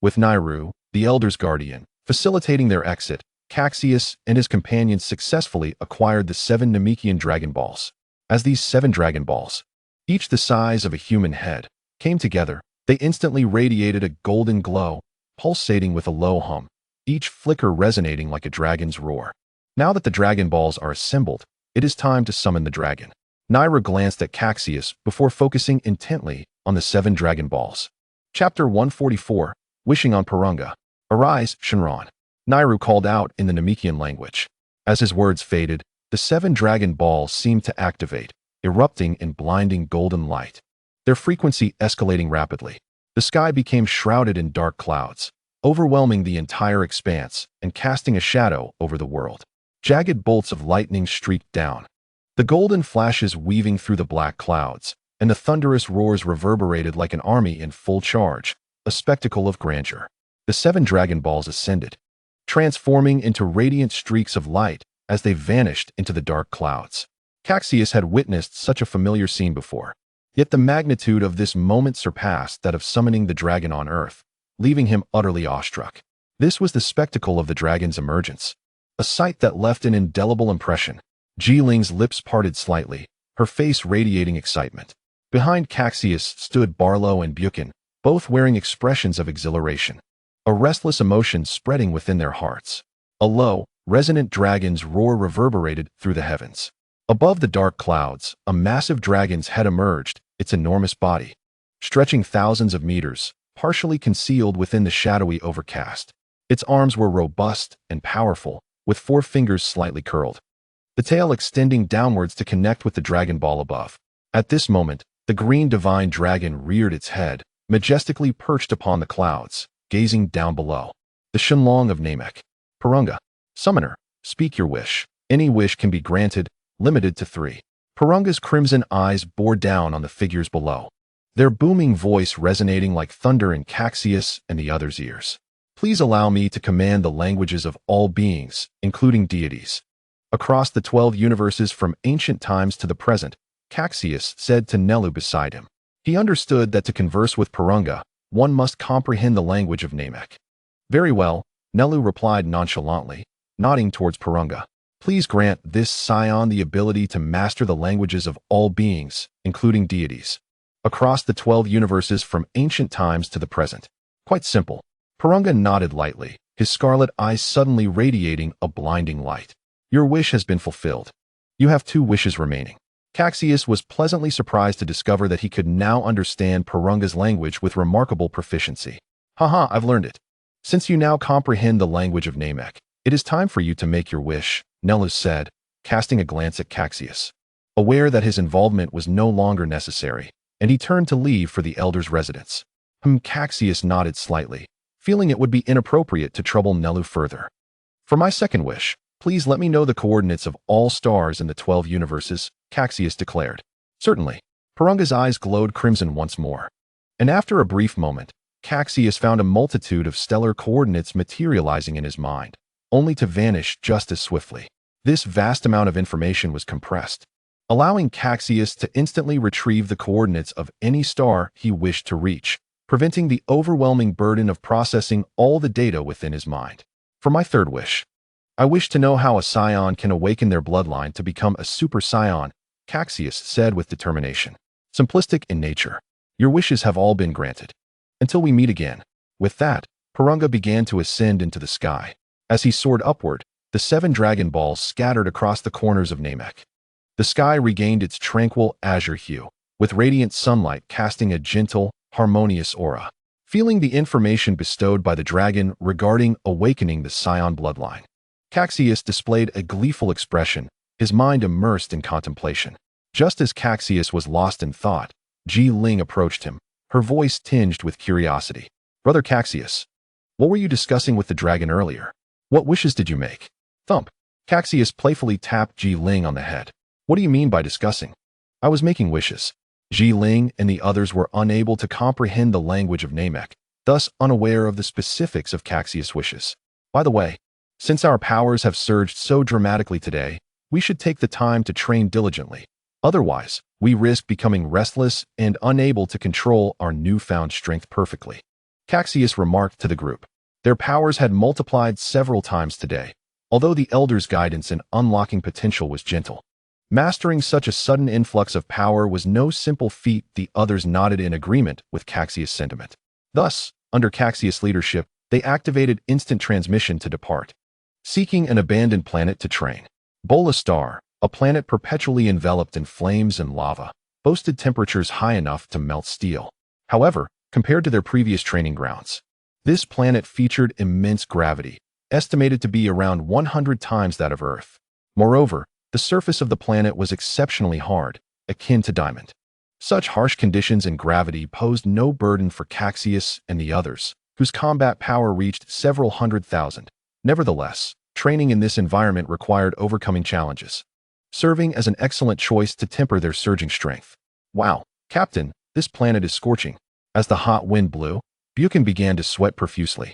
with Nairu, the Elder's guardian, facilitating their exit, Cassius and his companions successfully acquired the 7 Namekian Dragon Balls. As these 7 Dragon Balls, each the size of a human head, came together, they instantly radiated a golden glow, pulsating with a low hum, each flicker resonating like a dragon's roar. Now that the Dragon Balls are assembled, it is time to summon the dragon. Naira glanced at Cassius before focusing intently on the 7 Dragon Balls. Chapter 144, Wishing on Purunga. Arise, Shinran. Nairu called out in the Namekian language. As his words faded, the 7 Dragon Balls seemed to activate, erupting in blinding golden light, their frequency escalating rapidly. The sky became shrouded in dark clouds, overwhelming the entire expanse and casting a shadow over the world. Jagged bolts of lightning streaked down, the golden flashes weaving through the black clouds, and the thunderous roars reverberated like an army in full charge, a spectacle of grandeur. The 7 Dragon Balls ascended, transforming into radiant streaks of light as they vanished into the dark clouds. Cassius had witnessed such a familiar scene before, yet the magnitude of this moment surpassed that of summoning the dragon on Earth, leaving him utterly awestruck. This was the spectacle of the dragon's emergence, a sight that left an indelible impression. Jiling's lips parted slightly, her face radiating excitement. Behind Cassius stood Barlow and Buchan, both wearing expressions of exhilaration, a restless emotion spreading within their hearts. A low, resonant dragon's roar reverberated through the heavens. Above the dark clouds, a massive dragon's head emerged, its enormous body stretching thousands of meters, partially concealed within the shadowy overcast. Its arms were robust and powerful, with 4 fingers slightly curled, the tail extending downwards to connect with the Dragon Ball above. At this moment, the green divine dragon reared its head, majestically perched upon the clouds, gazing down below. The Shenlong of Namek. Purunga. Summoner, speak your wish. Any wish can be granted, limited to 3. Purunga's crimson eyes bore down on the figures below, their booming voice resonating like thunder in Cassius and the others' ears. Please allow me to command the languages of all beings, including deities. Across the 12 universes from ancient times to the present, Cassius said to Nelu beside him. He understood that to converse with Purunga, one must comprehend the language of Namek. Very well, Nelu replied nonchalantly, nodding towards Purunga. Please grant this Saiyan the ability to master the languages of all beings, including deities, across the 12 universes from ancient times to the present. Quite simple. Purunga nodded lightly, his scarlet eyes suddenly radiating a blinding light. Your wish has been fulfilled. You have 2 wishes remaining. Cassius was pleasantly surprised to discover that he could now understand Purunga's language with remarkable proficiency. Haha, I've learned it. Since you now comprehend the language of Namek, it is time for you to make your wish, Nelu said, casting a glance at Cassius. Aware that his involvement was no longer necessary, and he turned to leave for the elder's residence. Cassius nodded slightly, feeling it would be inappropriate to trouble Nelu further. For my second wish, please let me know the coordinates of all stars in the 12 universes, Cassius declared. Certainly. Purunga's eyes glowed crimson once more. And after a brief moment, Cassius found a multitude of stellar coordinates materializing in his mind, only to vanish just as swiftly. This vast amount of information was compressed, allowing Cassius to instantly retrieve the coordinates of any star he wished to reach, preventing the overwhelming burden of processing all the data within his mind. For my third wish, I wish to know how a Saiyan can awaken their bloodline to become a Super Saiyan, Cassius said with determination. Simplistic in nature, your wishes have all been granted. Until we meet again. With that, Purunga began to ascend into the sky. As he soared upward, the 7 Dragon Balls scattered across the corners of Namek. The sky regained its tranquil azure hue, with radiant sunlight casting a gentle, harmonious aura. Feeling the information bestowed by the dragon regarding awakening the Saiyan bloodline, Cassius displayed a gleeful expression, his mind immersed in contemplation. Just as Cassius was lost in thought, Ji Ling approached him, her voice tinged with curiosity. Brother Cassius, what were you discussing with the dragon earlier? What wishes did you make? Thump. Cassius playfully tapped Ji Ling on the head. What do you mean by discussing? I was making wishes. Ji Ling and the others were unable to comprehend the language of Namek, thus unaware of the specifics of Cassius' wishes. By the way, since our powers have surged so dramatically today, we should take the time to train diligently. Otherwise, we risk becoming restless and unable to control our newfound strength perfectly. Cassius remarked to the group. Their powers had multiplied several times today, although the elder's guidance in unlocking potential was gentle. Mastering such a sudden influx of power was no simple feat. The others nodded in agreement with Cassius' sentiment. Thus, under Cassius' leadership, they activated instant transmission to depart, seeking an abandoned planet to train. Bola Star, a planet perpetually enveloped in flames and lava, boasted temperatures high enough to melt steel. However, compared to their previous training grounds, this planet featured immense gravity, estimated to be around 100 times that of Earth. Moreover, the surface of the planet was exceptionally hard, akin to diamond. Such harsh conditions and gravity posed no burden for Cassius and the others, whose combat power reached several 100,000. Nevertheless, training in this environment required overcoming challenges, serving as an excellent choice to temper their surging strength. Wow, Captain, this planet is scorching. As the hot wind blew, Buchan began to sweat profusely,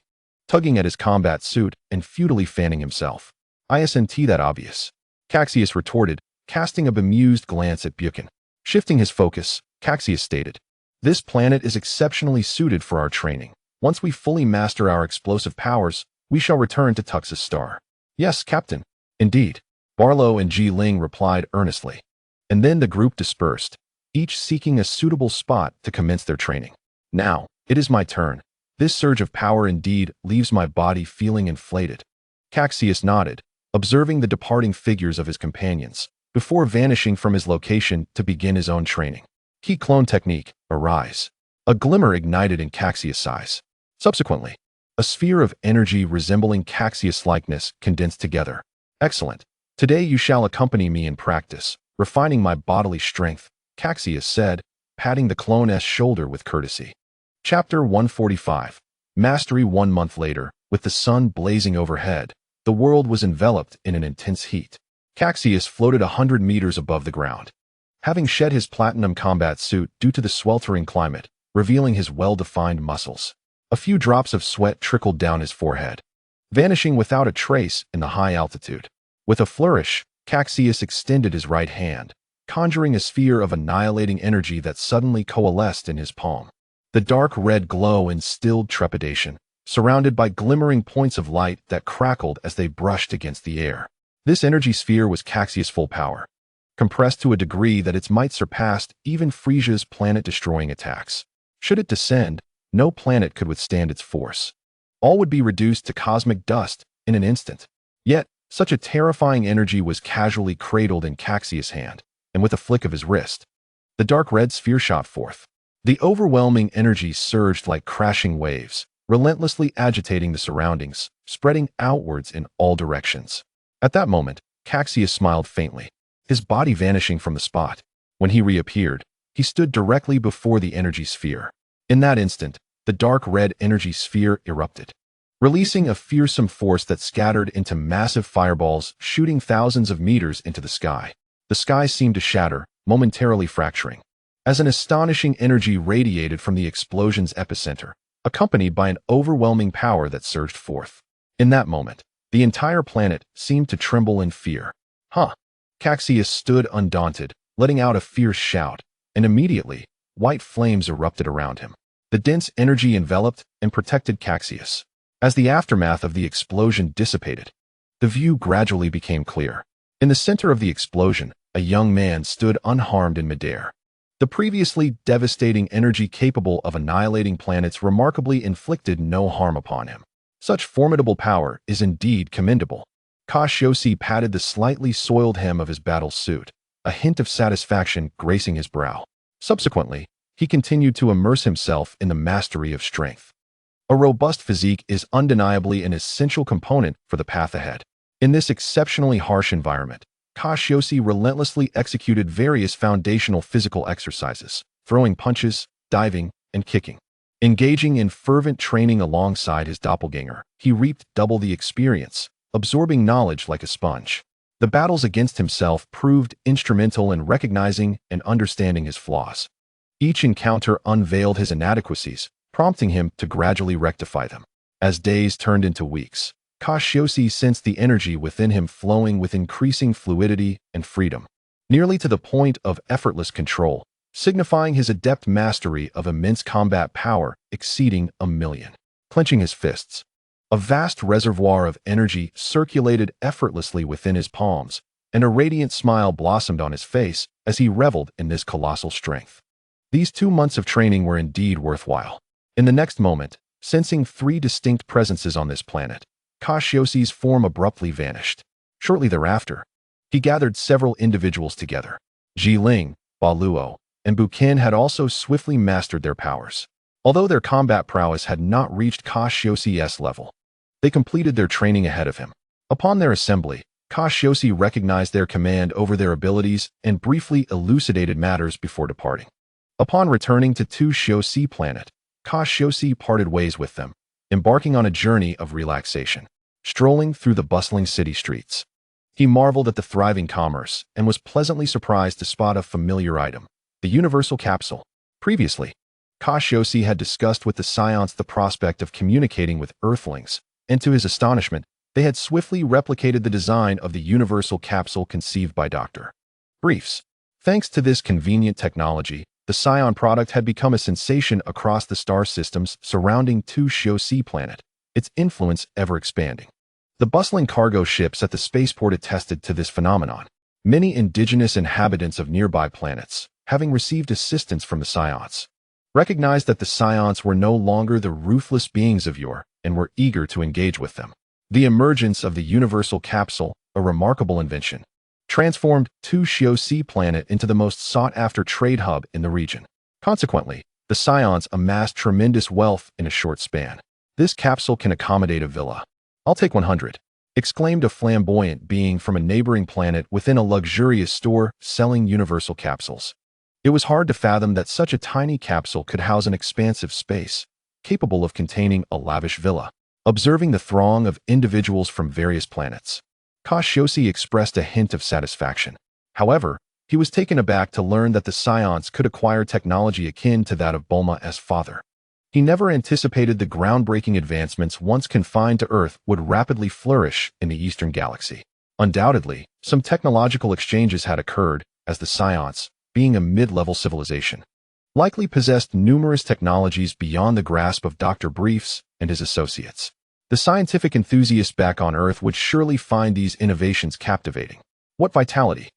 tugging at his combat suit and futilely fanning himself. Isn't that obvious? Cassius retorted, casting a bemused glance at Buchan. Shifting his focus, Cassius stated, this planet is exceptionally suited for our training. Once we fully master our explosive powers, we shall return to Tux's star. Yes, Captain. Indeed. Barlow and Ji Ling replied earnestly. And then the group dispersed, each seeking a suitable spot to commence their training. Now, it is my turn. This surge of power indeed leaves my body feeling inflated. Cassius nodded, observing the departing figures of his companions, before vanishing from his location to begin his own training. Key clone technique, arise. A glimmer ignited in Cassius' eyes. Subsequently, a sphere of energy resembling Cassius' likeness condensed together. Excellent. Today you shall accompany me in practice, refining my bodily strength, Cassius said, patting the clone's shoulder with courtesy. Chapter 145. Mastery. 1 month later, with the sun blazing overhead, the world was enveloped in an intense heat. Cassius floated 100 meters above the ground, having shed his platinum combat suit due to the sweltering climate, revealing his well-defined muscles. A few drops of sweat trickled down his forehead, vanishing without a trace in the high altitude. With a flourish, Cassius extended his right hand, conjuring a sphere of annihilating energy that suddenly coalesced in his palm. The dark red glow instilled trepidation, surrounded by glimmering points of light that crackled as they brushed against the air. This energy sphere was Cassius' full power, compressed to a degree that its might surpassed even Frieza's planet-destroying attacks. Should it descend, no planet could withstand its force. All would be reduced to cosmic dust in an instant. Yet, such a terrifying energy was casually cradled in Cassius' hand, and with a flick of his wrist, the dark red sphere shot forth. The overwhelming energy surged like crashing waves, relentlessly agitating the surroundings, spreading outwards in all directions. At that moment, Cassius smiled faintly, his body vanishing from the spot. When he reappeared, he stood directly before the energy sphere. In that instant, the dark red energy sphere erupted, releasing a fearsome force that scattered into massive fireballs, shooting thousands of meters into the sky. The sky seemed to shatter, momentarily fracturing, as an astonishing energy radiated from the explosion's epicenter, accompanied by an overwhelming power that surged forth. In that moment, the entire planet seemed to tremble in fear. Cassius stood undaunted, letting out a fierce shout, and immediately, white flames erupted around him. The dense energy enveloped and protected Cassius. As the aftermath of the explosion dissipated, the view gradually became clear. In the center of the explosion, a young man stood unharmed in midair. The previously devastating energy capable of annihilating planets remarkably inflicted no harm upon him. Such formidable power is indeed commendable. Cassius patted the slightly soiled hem of his battle suit, a hint of satisfaction gracing his brow. Subsequently, he continued to immerse himself in the mastery of strength. A robust physique is undeniably an essential component for the path ahead. In this exceptionally harsh environment, Cassius relentlessly executed various foundational physical exercises, throwing punches, diving, and kicking. Engaging in fervent training alongside his doppelganger, he reaped double the experience, absorbing knowledge like a sponge. The battles against himself proved instrumental in recognizing and understanding his flaws. Each encounter unveiled his inadequacies, prompting him to gradually rectify them. As days turned into weeks, Cassius sensed the energy within him flowing with increasing fluidity and freedom, nearly to the point of effortless control, signifying his adept mastery of immense combat power exceeding 1,000,000. Clenching his fists, a vast reservoir of energy circulated effortlessly within his palms, and a radiant smile blossomed on his face as he reveled in this colossal strength. These 2 months of training were indeed worthwhile. In the next moment, sensing 3 distinct presences on this planet, Cassius's form abruptly vanished. Shortly thereafter, he gathered several individuals together. Jiling, Baluo, and Bukin had also swiftly mastered their powers. Although their combat prowess had not reached Cassius's level, they completed their training ahead of him. Upon their assembly, Cassius recognized their command over their abilities and briefly elucidated matters before departing. Upon returning to Shiosi planet, Cassius parted ways with them, embarking on a journey of relaxation. Strolling through the bustling city streets, he marveled at the thriving commerce and was pleasantly surprised to spot a familiar item, the universal capsule. Previously, Cassius had discussed with the Saiyans the prospect of communicating with Earthlings, and to his astonishment, they had swiftly replicated the design of the universal capsule conceived by Dr. Briefs. Thanks to this convenient technology, the Saiyan product had become a sensation across the star systems surrounding Shiosi planet, its influence ever expanding. The bustling cargo ships at the spaceport attested to this phenomenon, many indigenous inhabitants of nearby planets, having received assistance from the Saiyans, recognized that the Saiyans were no longer the ruthless beings of yore and were eager to engage with them. The emergence of the universal capsule, a remarkable invention, transformed Shiosi planet into the most sought-after trade hub in the region. Consequently, the Saiyans amassed tremendous wealth in a short span. This capsule can accommodate a villa. I'll take 100, exclaimed a flamboyant being from a neighboring planet within a luxurious store selling universal capsules. It was hard to fathom that such a tiny capsule could house an expansive space, capable of containing a lavish villa. Observing the throng of individuals from various planets, Cassius expressed a hint of satisfaction. However, he was taken aback to learn that the Saiyans could acquire technology akin to that of Bulma's father. He never anticipated the groundbreaking advancements once confined to Earth would rapidly flourish in the Eastern Galaxy. Undoubtedly, some technological exchanges had occurred, as the Saiyans, being a mid-level civilization, likely possessed numerous technologies beyond the grasp of Dr. Briefs and his associates. The scientific enthusiasts back on Earth would surely find these innovations captivating. What vitality!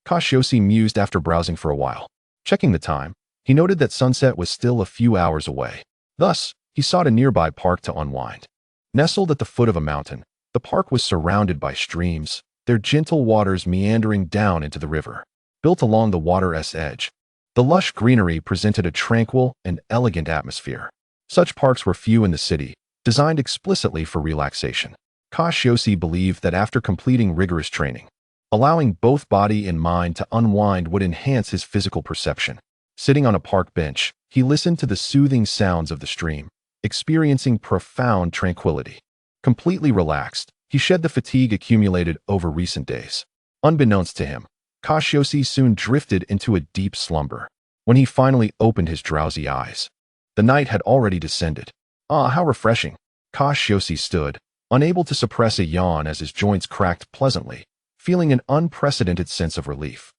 Cassius mused after browsing for a while. Checking the time, he noted that sunset was still a few hours away. Thus, he sought a nearby park to unwind. Nestled at the foot of a mountain, the park was surrounded by streams, their gentle waters meandering down into the river. Built along the water's edge, the lush greenery presented a tranquil and elegant atmosphere. Such parks were few in the city, designed explicitly for relaxation. Cassius believed that after completing rigorous training, allowing both body and mind to unwind would enhance his physical perception. Sitting on a park bench, he listened to the soothing sounds of the stream, experiencing profound tranquility. Completely relaxed, he shed the fatigue accumulated over recent days. Unbeknownst to him, Cassius soon drifted into a deep slumber. When he finally opened his drowsy eyes, the night had already descended. Ah, how refreshing! Cassius stood, unable to suppress a yawn as his joints cracked pleasantly, feeling an unprecedented sense of relief.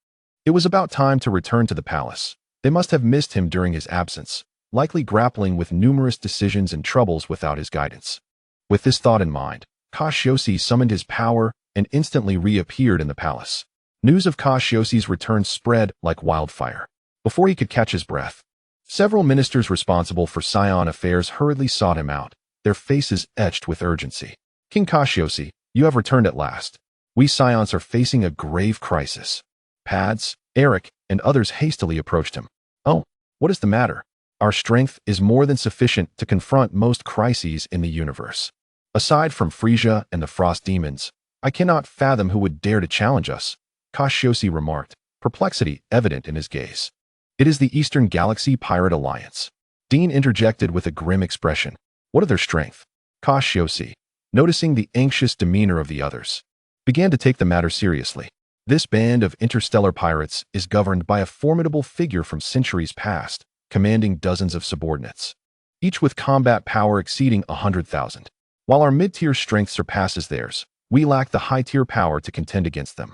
It was about time to return to the palace. They must have missed him during his absence, likely grappling with numerous decisions and troubles without his guidance. With this thought in mind, Cassius summoned his power and instantly reappeared in the palace. News of Cassius's return spread like wildfire. Before he could catch his breath, several ministers responsible for Saiyan affairs hurriedly sought him out, their faces etched with urgency. King Cassius, you have returned at last. We Saiyans are facing a grave crisis. Pads, Eric, and others hastily approached him. Oh, what is the matter? Our strength is more than sufficient to confront most crises in the universe. Aside from Frieza and the Frost Demons, I cannot fathom who would dare to challenge us, Cassius remarked, perplexity evident in his gaze. It is the Eastern Galaxy Pirate Alliance. Dean interjected with a grim expression. What of their strength? Cassius, noticing the anxious demeanor of the others, began to take the matter seriously. This band of interstellar pirates is governed by a formidable figure from centuries past, commanding dozens of subordinates, each with combat power exceeding 100,000. While our mid-tier strength surpasses theirs, we lack the high-tier power to contend against them.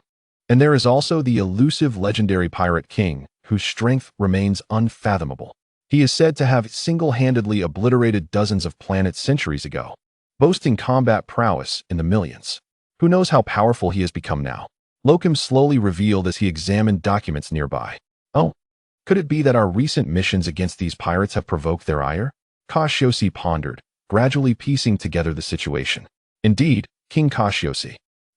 And there is also the elusive legendary Pirate King, whose strength remains unfathomable. He is said to have single-handedly obliterated dozens of planets centuries ago, boasting combat prowess in the millions. Who knows how powerful he has become now? Locum slowly revealed as he examined documents nearby. Oh, could it be that our recent missions against these pirates have provoked their ire? Cassius pondered, gradually piecing together the situation. Indeed, King Cassius,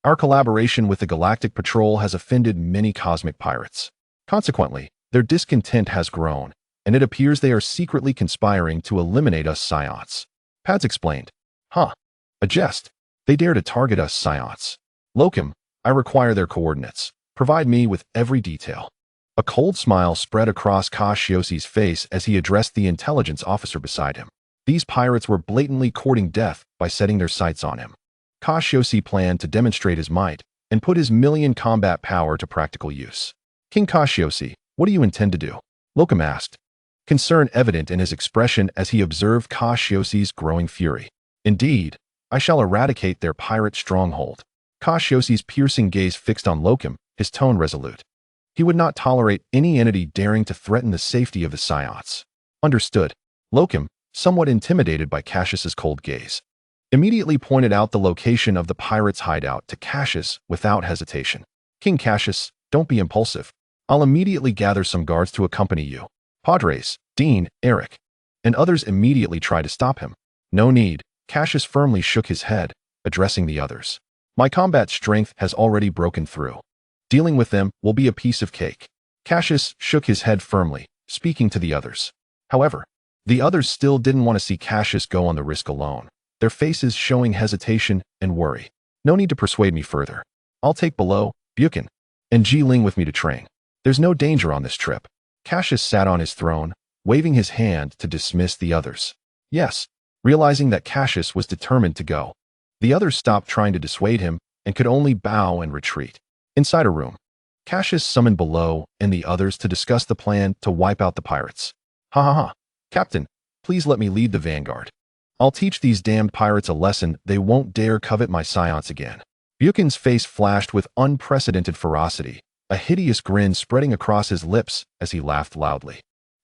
our collaboration with the Galactic Patrol has offended many cosmic pirates. Consequently, their discontent has grown, and it appears they are secretly conspiring to eliminate us Saiyans. Pads explained. Huh. A jest. They dare to target us Saiyans. Locum, I require their coordinates. Provide me with every detail. A cold smile spread across Cassius's face as he addressed the intelligence officer beside him. These pirates were blatantly courting death by setting their sights on him. Cassius planned to demonstrate his might and put his million combat power to practical use. King Cassius, what do you intend to do? Locum asked, concern evident in his expression as he observed Cassius's growing fury. Indeed, I shall eradicate their pirate stronghold. Cassius's piercing gaze fixed on Locum, his tone resolute. He would not tolerate any entity daring to threaten the safety of the Saiyans. Understood. Locum, somewhat intimidated by Cassius's cold gaze, immediately pointed out the location of the pirates' hideout to Cassius without hesitation. King Cassius, don't be impulsive. I'll immediately gather some guards to accompany you. Padres, Dean, Eric, and others immediately tried to stop him. No need. Cassius firmly shook his head, addressing the others. My combat strength has already broken through. Dealing with them will be a piece of cake. Cassius shook his head firmly, speaking to the others. However, the others still didn't want to see Cassius go on the risk alone, their faces showing hesitation and worry. No need to persuade me further. I'll take Below, Buchan, and Ji Ling with me to train. There's no danger on this trip. Cassius sat on his throne, waving his hand to dismiss the others. Yes, realizing that Cassius was determined to go, the others stopped trying to dissuade him and could only bow and retreat. Inside a room, Cassius summoned Below and the others to discuss the plan to wipe out the pirates. Ha ha ha. Captain, please let me lead the vanguard. I'll teach these damned pirates a lesson they won't dare covet my Saiyans again. Buchan's face flashed with unprecedented ferocity, a hideous grin spreading across his lips as he laughed loudly.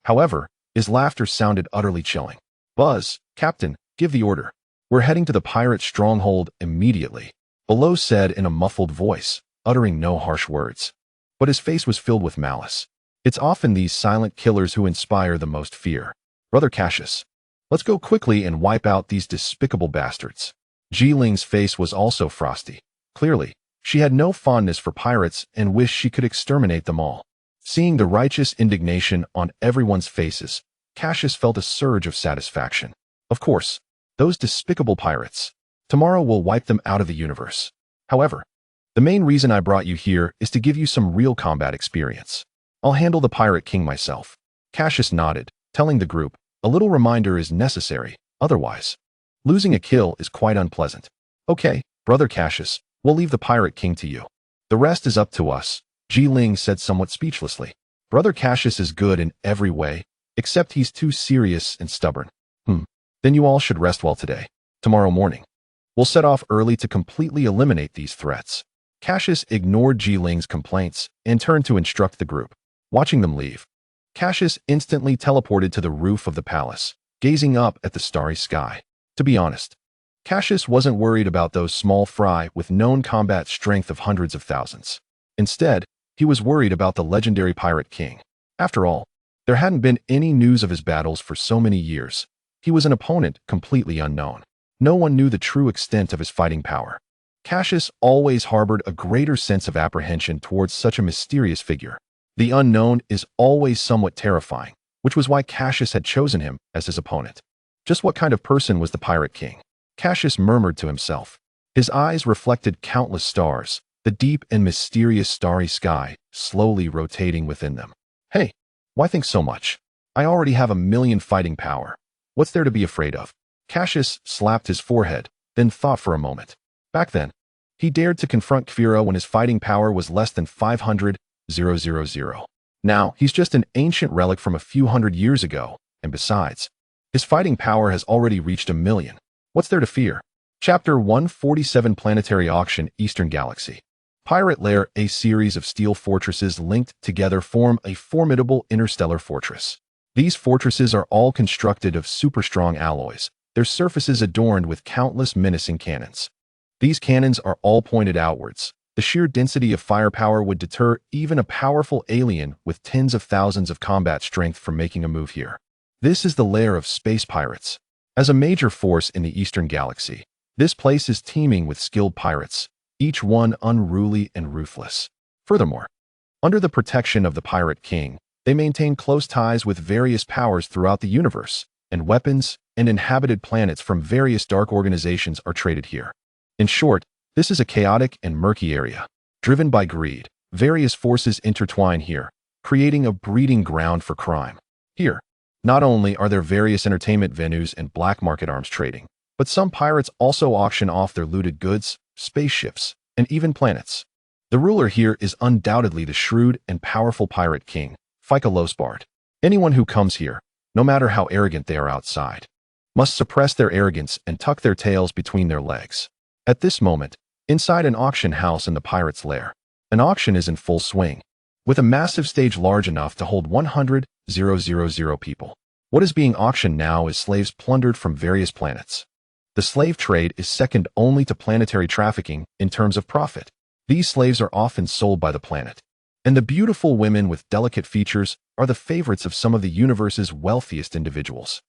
However, his laughter sounded utterly chilling. Buzz, Captain, give the order. We're heading to the pirate stronghold immediately, Below said in a muffled voice, uttering no harsh words. But his face was filled with malice. It's often these silent killers who inspire the most fear. Brother Cassius, let's go quickly and wipe out these despicable bastards. Ji Ling's face was also frosty. Clearly, she had no fondness for pirates and wished she could exterminate them all. Seeing the righteous indignation on everyone's faces, Cassius felt a surge of satisfaction. Of course, those despicable pirates. Tomorrow we'll wipe them out of the universe. However, the main reason I brought you here is to give you some real combat experience. I'll handle the Pirate King myself. Cassius nodded, telling the group, a little reminder is necessary, otherwise, losing a kill is quite unpleasant. Okay, Brother Cassius, we'll leave the Pirate King to you. The rest is up to us, Ji Ling said somewhat speechlessly. Brother Cassius is good in every way, except he's too serious and stubborn. Then you all should rest well today. Tomorrow morning, we'll set off early to completely eliminate these threats. Cassius ignored Ji Ling's complaints and turned to instruct the group. Watching them leave, Cassius instantly teleported to the roof of the palace, gazing up at the starry sky. To be honest, Cassius wasn't worried about those small fry with known combat strength of hundreds of thousands. Instead, he was worried about the legendary Pirate King. After all, there hadn't been any news of his battles for so many years. He was an opponent completely unknown. No one knew the true extent of his fighting power. Cassius always harbored a greater sense of apprehension towards such a mysterious figure. The unknown is always somewhat terrifying, which was why Cassius had chosen him as his opponent. Just what kind of person was the Pirate King? Cassius murmured to himself. His eyes reflected countless stars, the deep and mysterious starry sky, slowly rotating within them. Hey, why think so much? I already have 1,000,000 fighting power. What's there to be afraid of? Cassius slapped his forehead, then thought for a moment. Back then, he dared to confront Kfira when his fighting power was less than 500,000. Now, he's just an ancient relic from a few hundred years ago, and besides, his fighting power has already reached 1,000,000. What's there to fear? Chapter 147 Planetary Auction Eastern Galaxy. Pirate Lair, a series of steel fortresses linked together form a formidable interstellar fortress. These fortresses are all constructed of super-strong alloys, their surfaces adorned with countless menacing cannons. These cannons are all pointed outwards. The sheer density of firepower would deter even a powerful alien with tens of thousands of combat strength from making a move here. This is the lair of space pirates. As a major force in the Eastern Galaxy, this place is teeming with skilled pirates, each one unruly and ruthless. Furthermore, under the protection of the Pirate King, they maintain close ties with various powers throughout the universe, and weapons and inhabited planets from various dark organizations are traded here. In short, this is a chaotic and murky area. Driven by greed, various forces intertwine here, creating a breeding ground for crime. Here, not only are there various entertainment venues and black market arms trading, but some pirates also auction off their looted goods, spaceships, and even planets. The ruler here is undoubtedly the shrewd and powerful Pirate King, Losbard. Anyone who comes here, no matter how arrogant they are outside, must suppress their arrogance and tuck their tails between their legs. At this moment, inside an auction house in the pirate's lair, an auction is in full swing, with a massive stage large enough to hold 100,000 people. What is being auctioned now is slaves plundered from various planets. The slave trade is second only to planetary trafficking in terms of profit. These slaves are often sold by the planet, and the beautiful women with delicate features are the favorites of some of the universe's wealthiest individuals.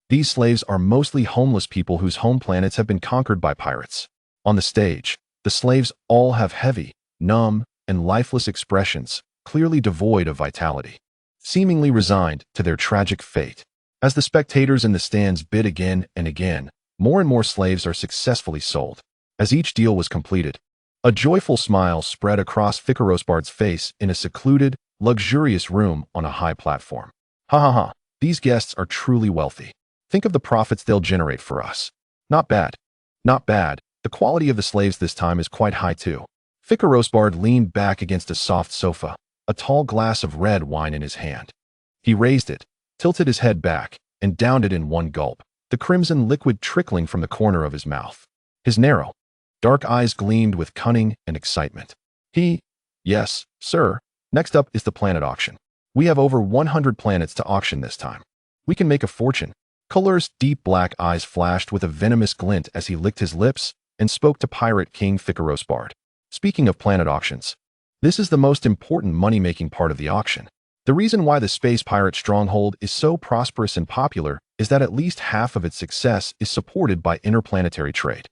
These slaves are mostly homeless people whose home planets have been conquered by pirates. On the stage, the slaves all have heavy, numb, and lifeless expressions, clearly devoid of vitality, seemingly resigned to their tragic fate. As the spectators in the stands bid again and again, more and more slaves are successfully sold. As each deal was completed, a joyful smile spread across Losbard's face in a secluded, luxurious room on a high platform. Ha ha ha, these guests are truly wealthy. Think of the profits they'll generate for us. Not bad. Not bad. The quality of the slaves this time is quite high too. Losbard leaned back against a soft sofa, a tall glass of red wine in his hand. He raised it, tilted his head back, and downed it in one gulp, the crimson liquid trickling from the corner of his mouth. His narrow, dark eyes gleamed with cunning and excitement. Yes, sir. Next up is the planet auction. We have over 100 planets to auction this time. We can make a fortune. Color's deep black eyes flashed with a venomous glint as he licked his lips and spoke to Pirate King fearsome. Speaking of planet auctions, this is the most important money-making part of the auction. The reason why the space pirate stronghold is so prosperous and popular is that at least half of its success is supported by interplanetary trade.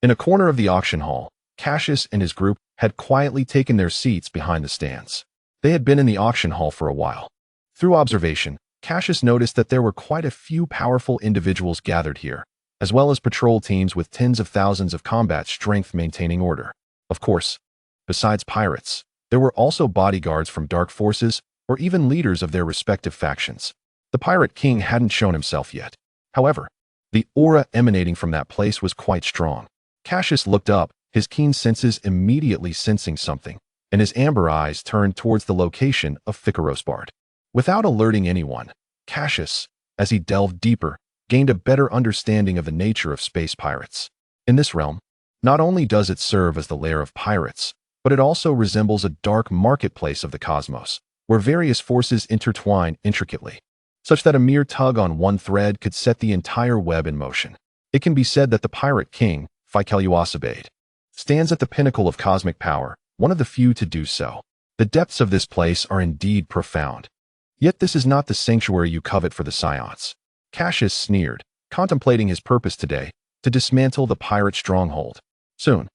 In a corner of the auction hall, Cassius and his group had quietly taken their seats behind the stands. They had been in the auction hall for a while. Through observation, Cassius noticed that there were quite a few powerful individuals gathered here, as well as patrol teams with tens of thousands of combat strength maintaining order. Of course, besides pirates, there were also bodyguards from dark forces or even leaders of their respective factions. The Pirate King hadn't shown himself yet. However, the aura emanating from that place was quite strong. Cassius looked up, his keen senses immediately sensing something, and his amber eyes turned towards the location of fearsome. Without alerting anyone, Cassius, as he delved deeper, gained a better understanding of the nature of space pirates. In this realm, not only does it serve as the lair of pirates, but it also resembles a dark marketplace of the cosmos, where various forces intertwine intricately, such that a mere tug on one thread could set the entire web in motion. It can be said that the Pirate King, fearsome, stands at the pinnacle of cosmic power, one of the few to do so. The depths of this place are indeed profound. Yet this is not the sanctuary you covet for the Saiyans. Cassius sneered, contemplating his purpose today, to dismantle the pirate stronghold. Soon,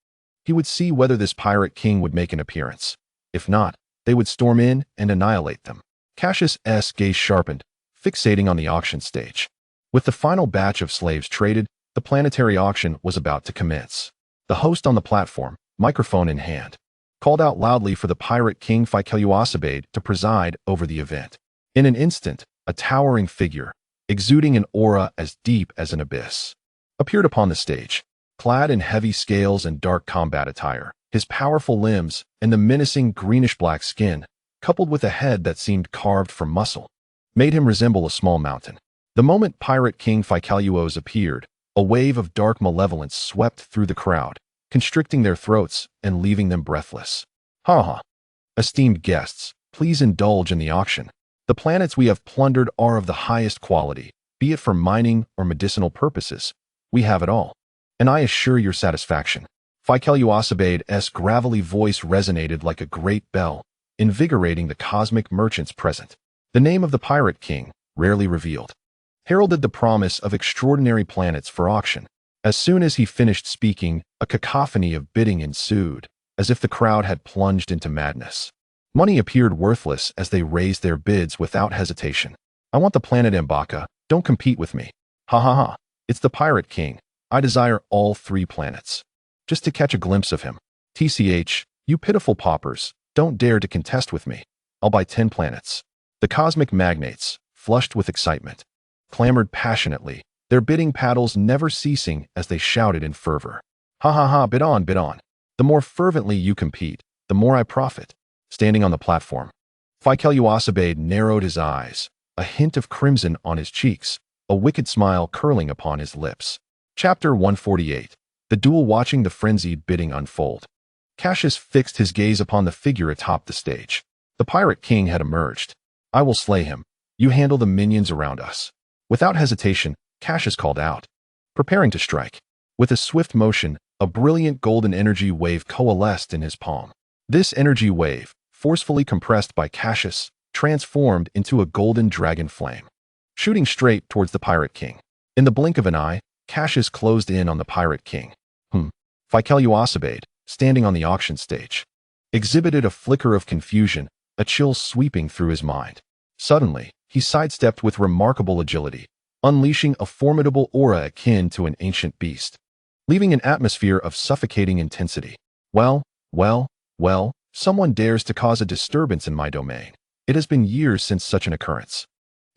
he would see whether this Pirate King would make an appearance. If not, they would storm in and annihilate them. Cassius's gaze sharpened, fixating on the auction stage. With the final batch of slaves traded, the planetary auction was about to commence. The host on the platform, microphone in hand, called out loudly for the Pirate King fearsome to preside over the event. In an instant, a towering figure, exuding an aura as deep as an abyss, appeared upon the stage. Clad in heavy scales and dark combat attire, his powerful limbs and the menacing greenish-black skin, coupled with a head that seemed carved from muscle, made him resemble a small mountain. The moment Pirate King fearsome appeared, a wave of dark malevolence swept through the crowd, constricting their throats and leaving them breathless. Ha ha! Esteemed guests, please indulge in the auction. The planets we have plundered are of the highest quality, be it for mining or medicinal purposes. We have it all, and I assure your satisfaction. Feikel'Uasabade's gravelly voice resonated like a great bell, invigorating the cosmic merchants present. The name of the Pirate King, rarely revealed, heralded the promise of extraordinary planets for auction. As soon as he finished speaking, a cacophony of bidding ensued, as if the crowd had plunged into madness. Money appeared worthless as they raised their bids without hesitation. I want the planet Mbaka, don't compete with me. Ha ha ha, it's the Pirate King. I desire all 3 planets. Just to catch a glimpse of him. TCH, you pitiful paupers, don't dare to contest with me. I'll buy 10 planets. The cosmic magnates, flushed with excitement, clamored passionately, their bidding paddles never ceasing as they shouted in fervor. Ha ha ha, bid on, bid on. The more fervently you compete, the more I profit. Standing on the platform, Fearsome narrowed his eyes, a hint of crimson on his cheeks, a wicked smile curling upon his lips. Chapter 148. The duel. Watching the frenzied bidding unfold, Cassius fixed his gaze upon the figure atop the stage. The Pirate King had emerged. I will slay him. You handle the minions around us. Without hesitation, Cassius called out, preparing to strike. With a swift motion, a brilliant golden energy wave coalesced in his palm. This energy wave, forcefully compressed by Cassius, transformed into a golden dragon flame, shooting straight towards the Pirate King. In the blink of an eye, Cassius closed in on the Pirate King. Fearsome, standing on the auction stage, exhibited a flicker of confusion, a chill sweeping through his mind. Suddenly, he sidestepped with remarkable agility, unleashing a formidable aura akin to an ancient beast, leaving an atmosphere of suffocating intensity. Well, someone dares to cause a disturbance in my domain. It has been years since such an occurrence.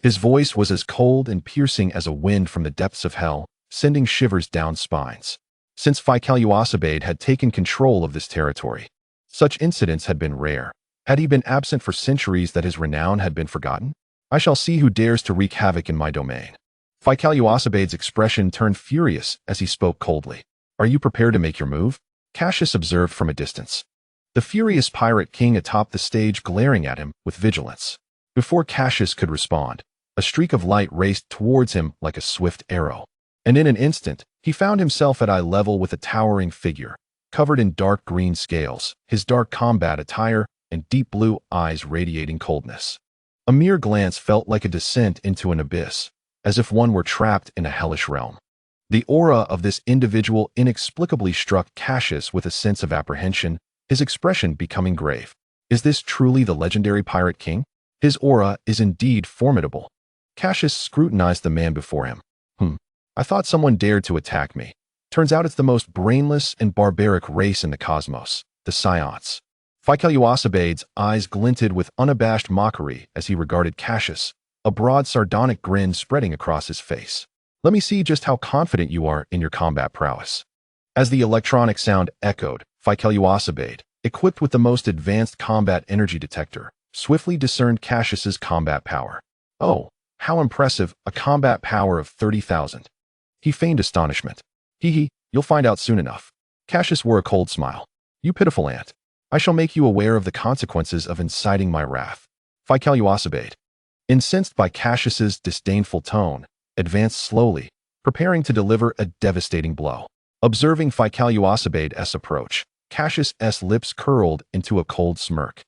His voice was as cold and piercing as a wind from the depths of hell, sending shivers down spines. Since Fearsome had taken control of this territory, such incidents had been rare. Had he been absent for centuries that his renown had been forgotten? I shall see who dares to wreak havoc in my domain. Fearsom's expression turned furious as he spoke coldly. Are you prepared to make your move? Cassius observed from a distance, the furious Pirate King atop the stage glaring at him with vigilance. Before Cassius could respond, a streak of light raced towards him like a swift arrow. And in an instant, he found himself at eye level with a towering figure, covered in dark green scales, his dark combat attire, and deep blue eyes radiating coldness. A mere glance felt like a descent into an abyss, as if one were trapped in a hellish realm. The aura of this individual inexplicably struck Cassius with a sense of apprehension, his expression becoming grave. Is this truly the legendary Pirate King? His aura is indeed formidable. Cassius scrutinized the man before him. I thought someone dared to attack me. Turns out it's the most brainless and barbaric race in the cosmos, the Saiyans. Fearsome eyes glinted with unabashed mockery as he regarded Cassius, a broad sardonic grin spreading across his face. Let me see just how confident you are in your combat prowess. As the electronic sound echoed, Fearsome, equipped with the most advanced combat energy detector, swiftly discerned Cassius's combat power. Oh, how impressive, a combat power of 30,000. He feigned astonishment. You'll find out soon enough. Cassius wore a cold smile. You pitiful ant. I shall make you aware of the consequences of inciting my wrath. Fearsome, incensed by Cassius's disdainful tone, advanced slowly, preparing to deliver a devastating blow. Observing Fearsome's approach, Cassius's lips curled into a cold smirk.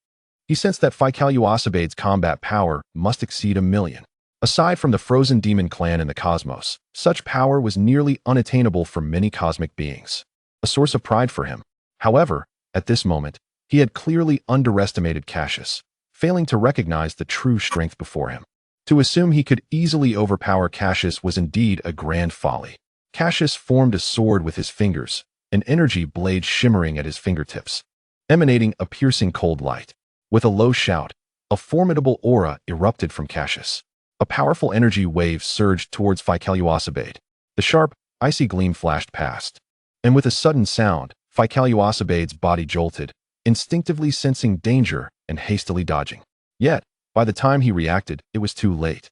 He sensed that Fearsome's combat power must exceed 1,000,000. Aside from the frozen demon clan in the cosmos, such power was nearly unattainable for many cosmic beings. A source of pride for him. However, at this moment, he had clearly underestimated Cassius, failing to recognize the true strength before him. To assume he could easily overpower Cassius was indeed a grand folly. Cassius formed a sword with his fingers, an energy blade shimmering at his fingertips, emanating a piercing cold light. With a low shout, a formidable aura erupted from Cassius. A powerful energy wave surged towards Fearsome. The sharp, icy gleam flashed past. And with a sudden sound, Fearsome's body jolted, instinctively sensing danger and hastily dodging. Yet, by the time he reacted, it was too late.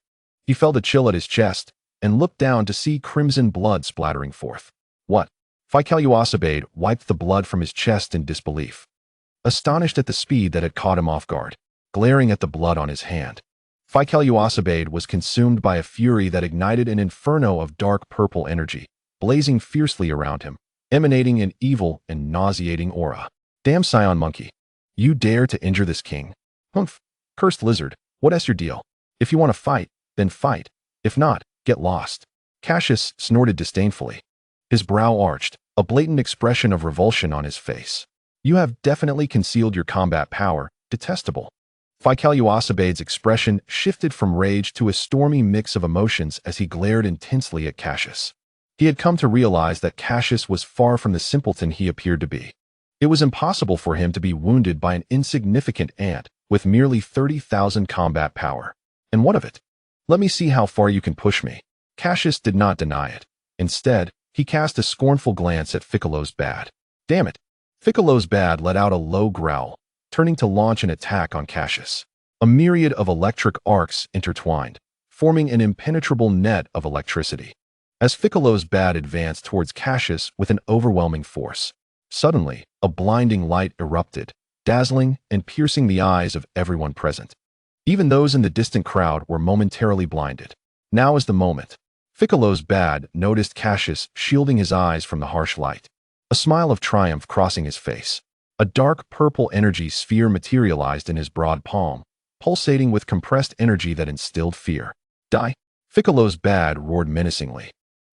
He felt a chill at his chest and looked down to see crimson blood splattering forth. What? Fearsome wiped the blood from his chest in disbelief, astonished at the speed that had caught him off guard, glaring at the blood on his hand. Fearsome was consumed by a fury that ignited an inferno of dark purple energy, blazing fiercely around him, emanating an evil and nauseating aura. Damn Saiyan monkey. You dare to injure this king? Humph. Cursed lizard, what's your deal? If you want to fight, then fight. If not, get lost. Cassius snorted disdainfully. His brow arched, a blatant expression of revulsion on his face. You have definitely concealed your combat power, detestable. Fearsome's expression shifted from rage to a stormy mix of emotions as he glared intensely at Cassius. He had come to realize that Cassius was far from the simpleton he appeared to be. It was impossible for him to be wounded by an insignificant ant with merely 30,000 combat power. And what of it? Let me see how far you can push me. Cassius did not deny it. Instead, he cast a scornful glance at Fearsome. Damn it. Fearsome let out a low growl, turning to launch an attack on Cassius. A myriad of electric arcs intertwined, forming an impenetrable net of electricity. As Fearsome advanced towards Cassius with an overwhelming force, suddenly, a blinding light erupted, dazzling and piercing the eyes of everyone present. Even those in the distant crowd were momentarily blinded. Now is the moment. Fearsome noticed Cassius shielding his eyes from the harsh light, a smile of triumph crossing his face. A dark purple energy sphere materialized in his broad palm, pulsating with compressed energy that instilled fear. Die! Fearsome roared menacingly.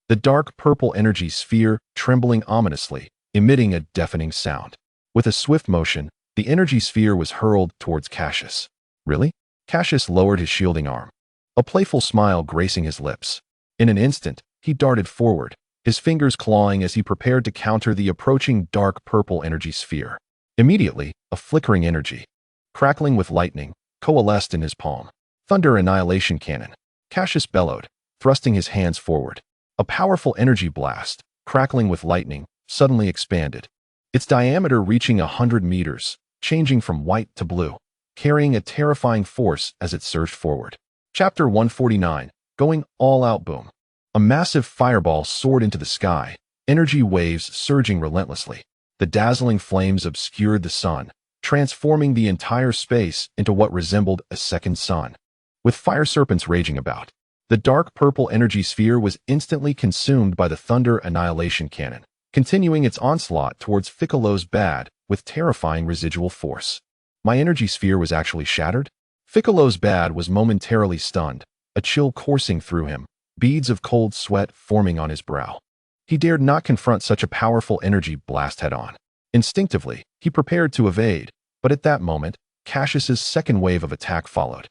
The dark purple energy sphere trembling ominously, emitting a deafening sound. With a swift motion, the energy sphere was hurled towards Cassius. Really? Cassius lowered his shielding arm, a playful smile gracing his lips. In an instant, he darted forward, his fingers clawing as he prepared to counter the approaching dark purple energy sphere. Immediately, a flickering energy, crackling with lightning, coalesced in his palm. Thunder annihilation cannon. Cassius bellowed, thrusting his hands forward. A powerful energy blast, crackling with lightning, suddenly expanded, its diameter reaching 100 meters, changing from white to blue, carrying a terrifying force as it surged forward. Chapter 149, Going All Out Boom. A massive fireball soared into the sky, energy waves surging relentlessly. The dazzling flames obscured the sun, transforming the entire space into what resembled a second sun. with fire serpents raging about. The dark purple energy sphere was instantly consumed by the Thunder Annihilation Cannon, continuing its onslaught towards Piccolo's Bad with terrifying residual force. My energy sphere was actually shattered? Piccolo's Bad was momentarily stunned, a chill coursing through him, beads of cold sweat forming on his brow. He dared not confront such a powerful energy blast head-on. Instinctively, he prepared to evade, but at that moment, Cassius's second wave of attack followed.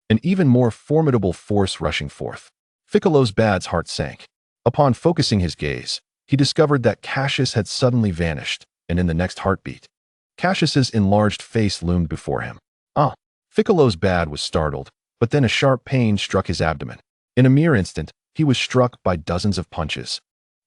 An even more formidable force rushing forth. Piccolo's Bad's heart sank. Upon focusing his gaze, he discovered that Cassius had suddenly vanished, and in the next heartbeat, Cassius's enlarged face loomed before him. Ah! Piccolo's Bad was startled, but then a sharp pain struck his abdomen. In a mere instant, he was struck by dozens of punches,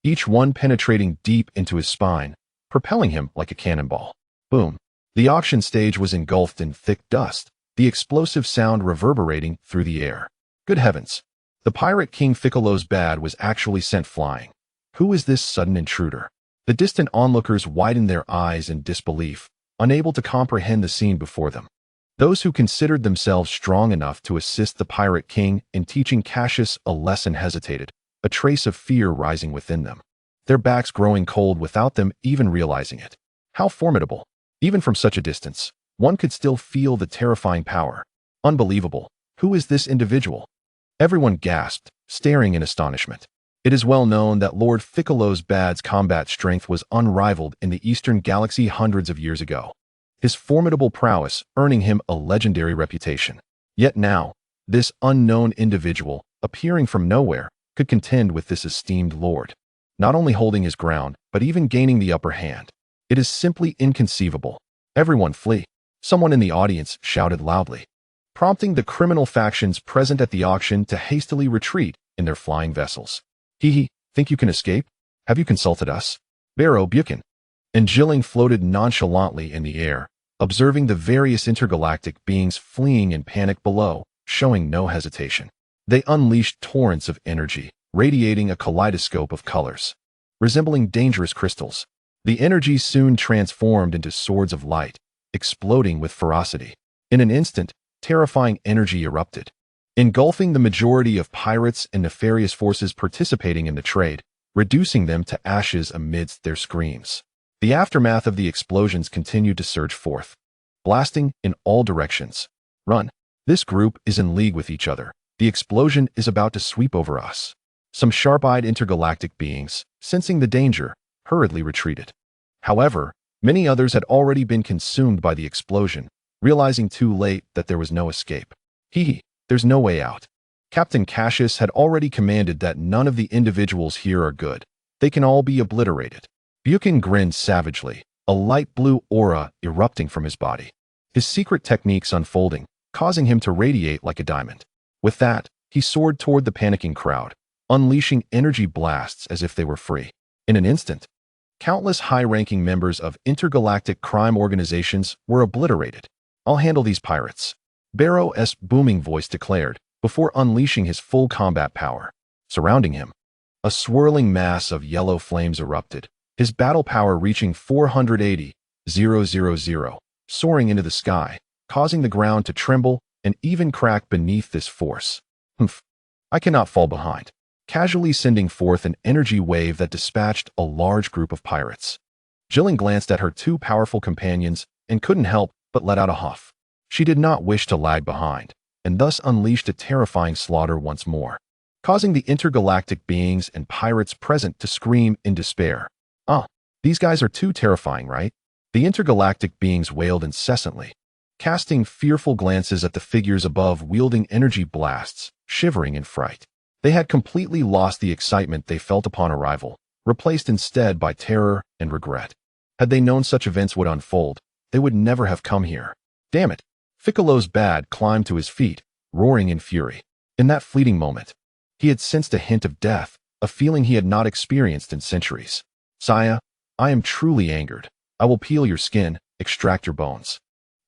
each one penetrating deep into his spine, propelling him like a cannonball. Boom! The auction stage was engulfed in thick dust, the explosive sound reverberating through the air. Good heavens! The Pirate King Piccolo's Bad was actually sent flying. Who is this sudden intruder? The distant onlookers widened their eyes in disbelief, unable to comprehend the scene before them. Those who considered themselves strong enough to assist the Pirate King in teaching Cassius a lesson hesitated, a trace of fear rising within them, their backs growing cold without them even realizing it. How formidable! Even from such a distance, one could still feel the terrifying power. Unbelievable! Who is this individual? Everyone gasped, staring in astonishment. It is well known that Lord Piccolo's Bad's combat strength was unrivaled in the Eastern Galaxy hundreds of years ago, his formidable prowess earning him a legendary reputation. Yet now, this unknown individual, appearing from nowhere, could contend with this esteemed lord, not only holding his ground, but even gaining the upper hand. It is simply inconceivable. Everyone flee! Someone in the audience shouted loudly, prompting the criminal factions present at the auction to hastily retreat in their flying vessels. Hee, think you can escape? Have you consulted us? Barrow Buchan. And Jilling floated nonchalantly in the air, observing the various intergalactic beings fleeing in panic below, showing no hesitation. They unleashed torrents of energy, radiating a kaleidoscope of colors, resembling dangerous crystals. The energy soon transformed into swords of light, exploding with ferocity. In an instant, terrifying energy erupted, engulfing the majority of pirates and nefarious forces participating in the trade, reducing them to ashes amidst their screams. The aftermath of the explosions continued to surge forth, blasting in all directions. Run! This group is in league with each other. The explosion is about to sweep over us. Some sharp-eyed intergalactic beings, sensing the danger, hurriedly retreated. However, many others had already been consumed by the explosion, realizing too late that there was no escape. There's no way out. Captain Cassius had already commanded that none of the individuals here are good. They can all be obliterated. Buchan grinned savagely, a light blue aura erupting from his body, his secret techniques unfolding, causing him to radiate like a diamond. With that, he soared toward the panicking crowd, unleashing energy blasts as if they were free. In an instant, countless high-ranking members of intergalactic crime organizations were obliterated. I'll handle these pirates, Barrow's booming voice declared, before unleashing his full combat power. Surrounding him, a swirling mass of yellow flames erupted, his battle power reaching 480,000, soaring into the sky, causing the ground to tremble and even crack beneath this force. I cannot fall behind, casually sending forth an energy wave that dispatched a large group of pirates. Jilling glanced at her two powerful companions and couldn't help but let out a huff. She did not wish to lag behind, and thus unleashed a terrifying slaughter once more, causing the intergalactic beings and pirates present to scream in despair. These guys are too terrifying, right? The intergalactic beings wailed incessantly, casting fearful glances at the figures above wielding energy blasts, shivering in fright. They had completely lost the excitement they felt upon arrival, replaced instead by terror and regret. Had they known such events would unfold, they would never have come here. Damn it! Piccolo's Bad climbed to his feet, roaring in fury. In that fleeting moment, he had sensed a hint of death, a feeling he had not experienced in centuries. Saiyan, I am truly angered. I will peel your skin, extract your bones,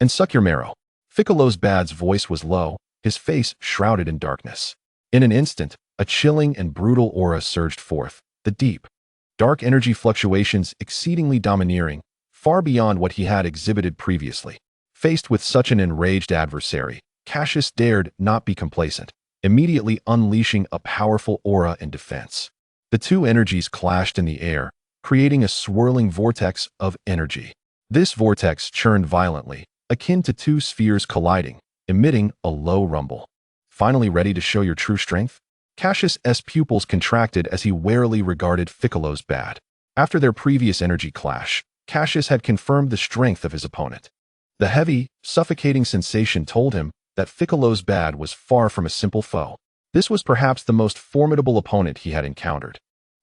and suck your marrow. Piccolo's Bad's voice was low, his face shrouded in darkness. In an instant, a chilling and brutal aura surged forth, the deep, dark energy fluctuations exceedingly domineering, far beyond what he had exhibited previously. Faced with such an enraged adversary, Cassius dared not be complacent, immediately unleashing a powerful aura in defense. The two energies clashed in the air, creating a swirling vortex of energy. This vortex churned violently, akin to two spheres colliding, emitting a low rumble. Finally ready to show your true strength? Cassius's pupils contracted as he warily regarded Piccolo's bat. After their previous energy clash, Cassius had confirmed the strength of his opponent. The heavy, suffocating sensation told him that Piccolo's bat was far from a simple foe. This was perhaps the most formidable opponent he had encountered,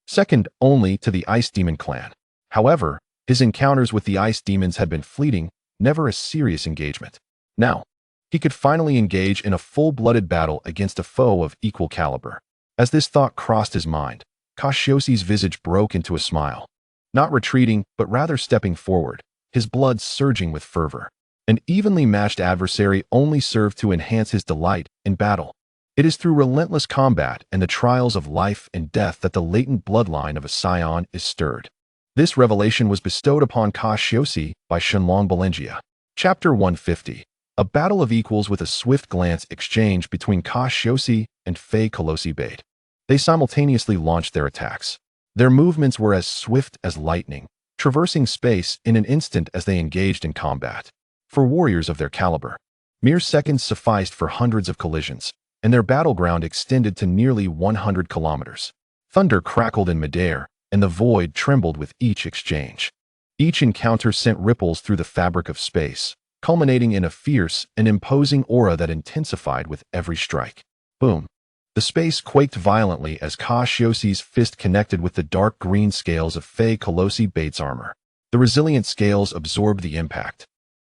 second only to the Ice Demon clan. However, his encounters with the Ice Demons had been fleeting, never a serious engagement. Now, he could finally engage in a full-blooded battle against a foe of equal caliber. As this thought crossed his mind, Cassius's visage broke into a smile. Not retreating, but rather stepping forward, his blood surging with fervor. An evenly matched adversary only served to enhance his delight in battle. It is through relentless combat and the trials of life and death that the latent bloodline of a Saiyan is stirred. This revelation was bestowed upon Cassius by Shenlong Belengia. Chapter 150. A battle of equals with a swift glance exchanged between Cassius and Fei Colossi Bade. They simultaneously launched their attacks. Their movements were as swift as lightning, traversing space in an instant as they engaged in combat. For warriors of their caliber, mere seconds sufficed for hundreds of collisions, and their battleground extended to nearly 100 kilometers. Thunder crackled in midair, and the void trembled with each exchange. Each encounter sent ripples through the fabric of space, culminating in a fierce and imposing aura that intensified with every strike. Boom! The space quaked violently as Cassius's fist connected with the dark green scales of Fei Colossi Bade's armor. The resilient scales absorbed the impact,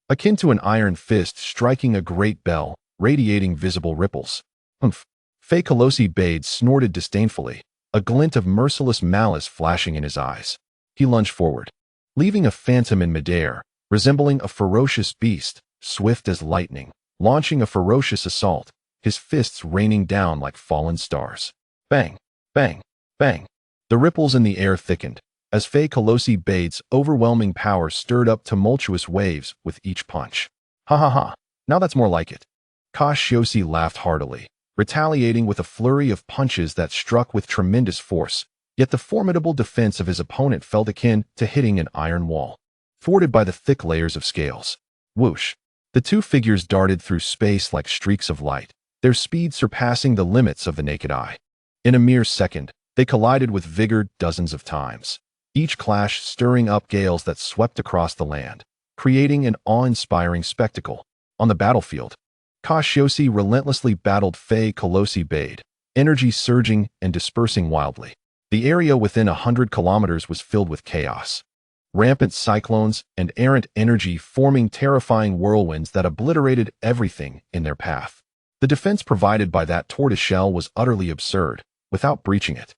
akin to an iron fist striking a great bell, radiating visible ripples. Humph! Fei Colossi Bade snorted disdainfully, a glint of merciless malice flashing in his eyes. He lunged forward, leaving a phantom in midair, resembling a ferocious beast, swift as lightning, launching a ferocious assault, his fists raining down like fallen stars. Bang! Bang! Bang! The ripples in the air thickened, as Fei Colossi Bade's overwhelming power stirred up tumultuous waves with each punch. Ha ha ha! Now that's more like it. Cassius laughed heartily, retaliating with a flurry of punches that struck with tremendous force, yet the formidable defense of his opponent felt akin to hitting an iron wall, thwarted by the thick layers of scales. Whoosh! The two figures darted through space like streaks of light, their speed surpassing the limits of the naked eye. In a mere second, they collided with vigor dozens of times, each clash stirring up gales that swept across the land, creating an awe-inspiring spectacle. On the battlefield, Cassius relentlessly battled Fei Colossi Bade, energy surging and dispersing wildly. The area within 100 kilometers was filled with chaos. Rampant cyclones and errant energy forming terrifying whirlwinds that obliterated everything in their path. The defense provided by that tortoiseshell was utterly absurd, without breaching it.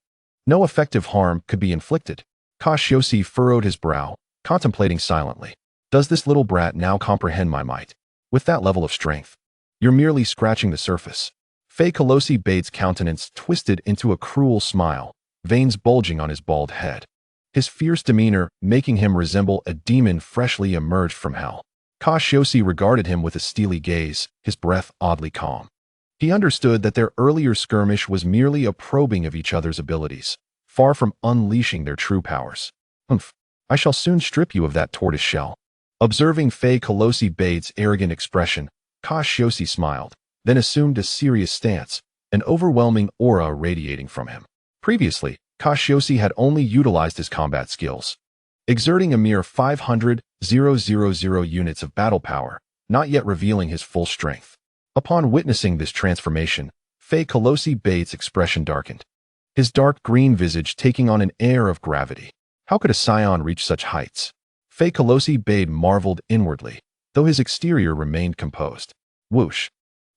No effective harm could be inflicted. Cassius furrowed his brow, contemplating silently. Does this little brat now comprehend my might? With that level of strength, you're merely scratching the surface. Fei Colossi Bade's countenance twisted into a cruel smile, veins bulging on his bald head. His fierce demeanor making him resemble a demon freshly emerged from hell. Cassius regarded him with a steely gaze, his breath oddly calm. He understood that their earlier skirmish was merely a probing of each other's abilities, far from unleashing their true powers. Humph! I shall soon strip you of that tortoise shell. Observing Fei Colossi Bade's arrogant expression, Cassius smiled, then assumed a serious stance, an overwhelming aura radiating from him. Previously, Cassius had only utilized his combat skills, exerting a mere 500,000 units of battle power, not yet revealing his full strength. Upon witnessing this transformation, Fei Colossi Bade's expression darkened, his dark green visage taking on an air of gravity. How could a Saiyan reach such heights? Fei Colossi Bade marveled inwardly, though his exterior remained composed. Whoosh!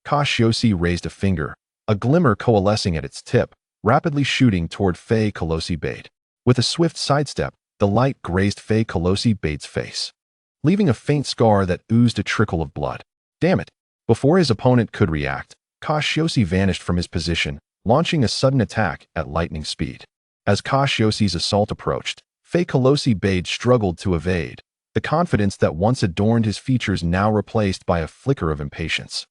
Cassius raised a finger, a glimmer coalescing at its tip, rapidly shooting toward Fei Colossi Bade. With a swift sidestep, the light grazed Fei Colossi Bade's face, leaving a faint scar that oozed a trickle of blood. Damn it! Before his opponent could react, Cassius vanished from his position, launching a sudden attack at lightning speed. As Cassius's assault approached, Fei Colossi Bade struggled to evade, the confidence that once adorned his features now replaced by a flicker of impatience.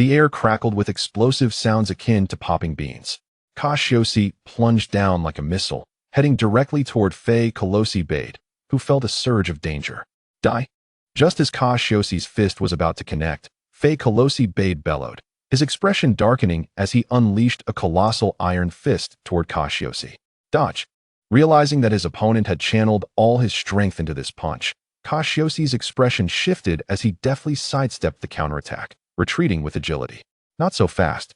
The air crackled with explosive sounds akin to popping beans. Cassius plunged down like a missile, heading directly toward Fei Colossi Bade, who felt a surge of danger. Die! Just as Cassius's fist was about to connect, Fei Colossi Bade bellowed, his expression darkening as he unleashed a colossal iron fist toward Cassius. Dodge! Realizing that his opponent had channeled all his strength into this punch, Cassius's expression shifted as he deftly sidestepped the counterattack, retreating with agility. Not so fast.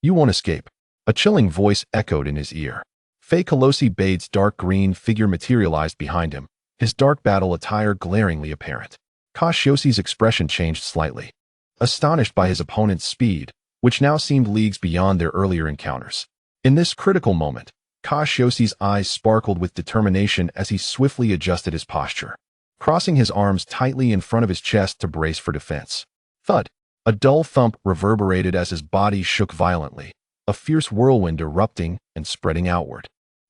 You won't escape. A chilling voice echoed in his ear. Fei Colossi Bade's dark green figure materialized behind him, his dark battle attire glaringly apparent. Cassius's expression changed slightly, astonished by his opponent's speed, which now seemed leagues beyond their earlier encounters. In this critical moment, Cassius's eyes sparkled with determination as he swiftly adjusted his posture, crossing his arms tightly in front of his chest to brace for defense. Thud! A dull thump reverberated as his body shook violently, a fierce whirlwind erupting and spreading outward.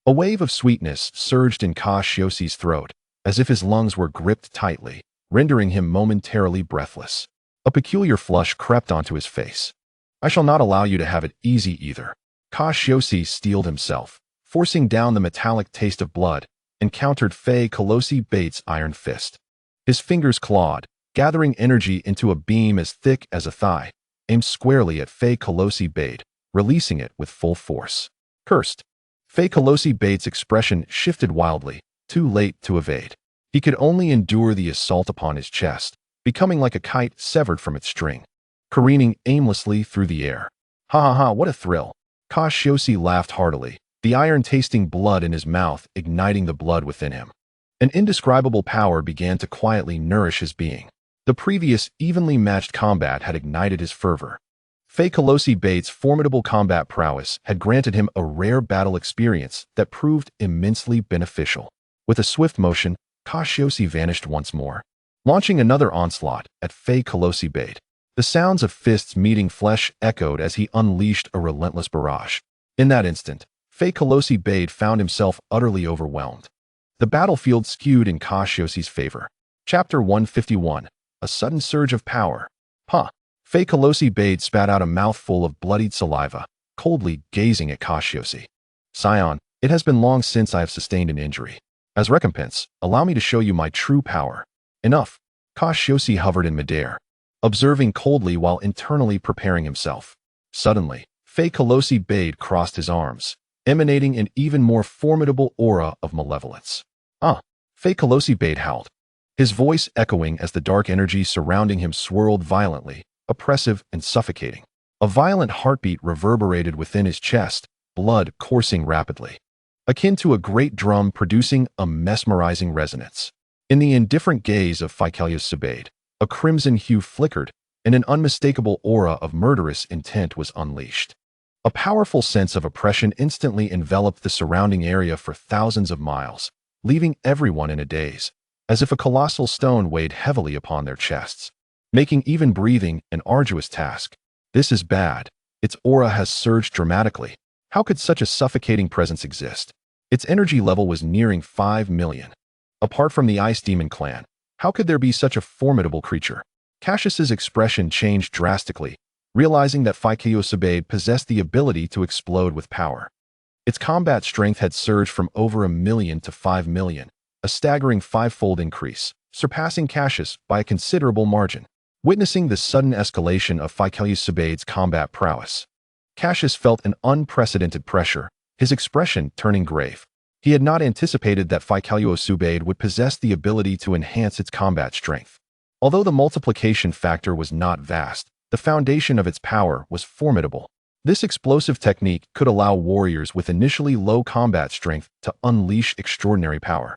A wave of sweetness surged in Cassius's throat, as if his lungs were gripped tightly, rendering him momentarily breathless. A peculiar flush crept onto his face. I shall not allow you to have it easy either. Cassius steeled himself, forcing down the metallic taste of blood, and countered Fei Colossi Bade's iron fist. His fingers clawed, gathering energy into a beam as thick as a thigh, aimed squarely at Fei Colossi Bade, releasing it with full force. Cursed! Fei Colossi Bade's expression shifted wildly, too late to evade. He could only endure the assault upon his chest, becoming like a kite severed from its string, careening aimlessly through the air. Ha ha ha, what a thrill! Cassius laughed heartily, the iron-tasting blood in his mouth igniting the blood within him. An indescribable power began to quietly nourish his being. The previous evenly matched combat had ignited his fervor. Fei Colossi Bade's formidable combat prowess had granted him a rare battle experience that proved immensely beneficial. With a swift motion, Cassius vanished once more, launching another onslaught at Fei Colossi Bade. The sounds of fists meeting flesh echoed as he unleashed a relentless barrage. In that instant, Fei Colossi Bade found himself utterly overwhelmed. The battlefield skewed in Cassius's favor. Chapter 151. A sudden surge of power. Huh. Fei Colossi Bade spat out a mouthful of bloodied saliva, coldly gazing at Cassius. Saiyan, it has been long since I have sustained an injury. As recompense, allow me to show you my true power. Enough. Cassius hovered in midair, observing coldly while internally preparing himself. Suddenly, Fei Colossi Bade crossed his arms, emanating an even more formidable aura of malevolence. Fei Colossi Bade howled, his voice echoing as the dark energy surrounding him swirled violently, oppressive and suffocating. A violent heartbeat reverberated within his chest, blood coursing rapidly, akin to a great drum producing a mesmerizing resonance. In the indifferent gaze of Fei Colossi Bade, a crimson hue flickered, and an unmistakable aura of murderous intent was unleashed. A powerful sense of oppression instantly enveloped the surrounding area for thousands of miles, leaving everyone in a daze, as if a colossal stone weighed heavily upon their chests, making even breathing an arduous task. This is bad. Its aura has surged dramatically. How could such a suffocating presence exist? Its energy level was nearing 5 million. Apart from the Ice Demon clan, how could there be such a formidable creature? Cassius's expression changed drastically, realizing that Fei Colossi Bade possessed the ability to explode with power. Its combat strength had surged from over 1 million to 5 million, a staggering 5-fold increase, surpassing Cassius by a considerable margin. Witnessing the sudden escalation of Fei Colossi Bade's combat prowess, Cassius felt an unprecedented pressure, his expression turning grave. He had not anticipated that Fei Colossi Bade would possess the ability to enhance its combat strength. Although the multiplication factor was not vast, the foundation of its power was formidable. This explosive technique could allow warriors with initially low combat strength to unleash extraordinary power,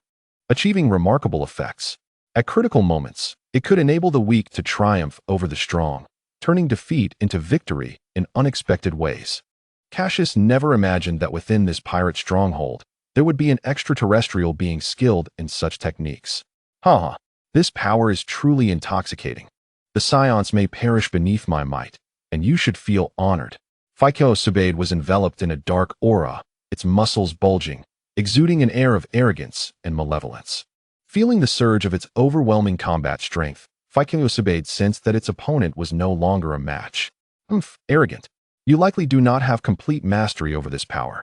achieving remarkable effects. At critical moments, it could enable the weak to triumph over the strong, turning defeat into victory in unexpected ways. Cassius never imagined that within this pirate stronghold, there would be an extraterrestrial being skilled in such techniques. This power is truly intoxicating. The Saiyans may perish beneath my might, and you should feel honored. Fei Colossi Bade was enveloped in a dark aura, its muscles bulging, exuding an air of arrogance and malevolence. Feeling the surge of its overwhelming combat strength, Fei Colossi Bade sensed that its opponent was no longer a match. Arrogant. You likely do not have complete mastery over this power.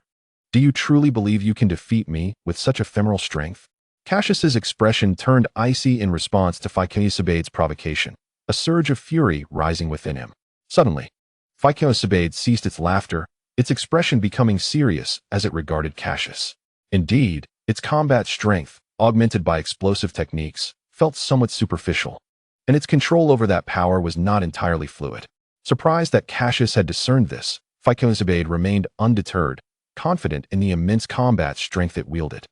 Do you truly believe you can defeat me with such ephemeral strength? Cassius's expression turned icy in response to Fearsome provocation, a surge of fury rising within him. Suddenly, Fearsome ceased its laughter, its expression becoming serious as it regarded Cassius. Indeed, its combat strength, augmented by explosive techniques, felt somewhat superficial, and its control over that power was not entirely fluid. Surprised that Cassius had discerned this, Fearsome remained undeterred, confident in the immense combat strength it wielded.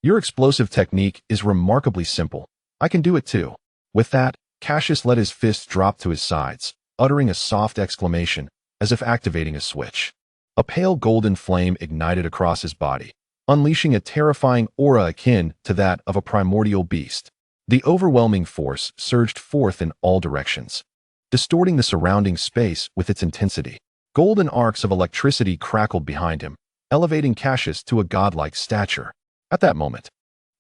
Your explosive technique is remarkably simple. I can do it too. With that, Cassius let his fists drop to his sides, uttering a soft exclamation, as if activating a switch. A pale golden flame ignited across his body, unleashing a terrifying aura akin to that of a primordial beast. The overwhelming force surged forth in all directions, distorting the surrounding space with its intensity. Golden arcs of electricity crackled behind him, elevating Cassius to a godlike stature. At that moment,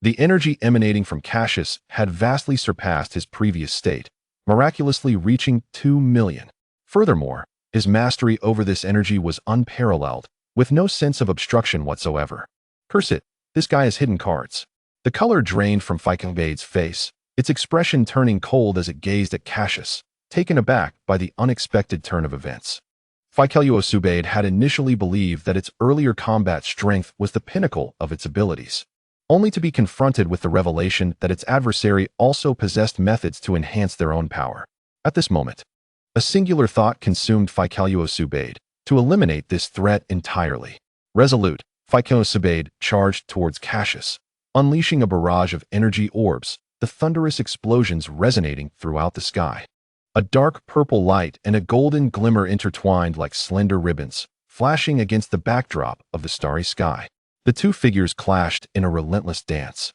the energy emanating from Cassius had vastly surpassed his previous state, miraculously reaching 2 million. Furthermore, his mastery over this energy was unparalleled, with no sense of obstruction whatsoever. Curse it, this guy has hidden cards. The color drained from Fearsome face, its expression turning cold as it gazed at Cassius, taken aback by the unexpected turn of events. Fearsome had initially believed that its earlier combat strength was the pinnacle of its abilities, only to be confronted with the revelation that its adversary also possessed methods to enhance their own power. At this moment, a singular thought consumed Fearsome to eliminate this threat entirely. Resolute, Fearsome charged towards Cassius, unleashing a barrage of energy orbs, the thunderous explosions resonating throughout the sky. A dark purple light and a golden glimmer intertwined like slender ribbons, flashing against the backdrop of the starry sky. The two figures clashed in a relentless dance,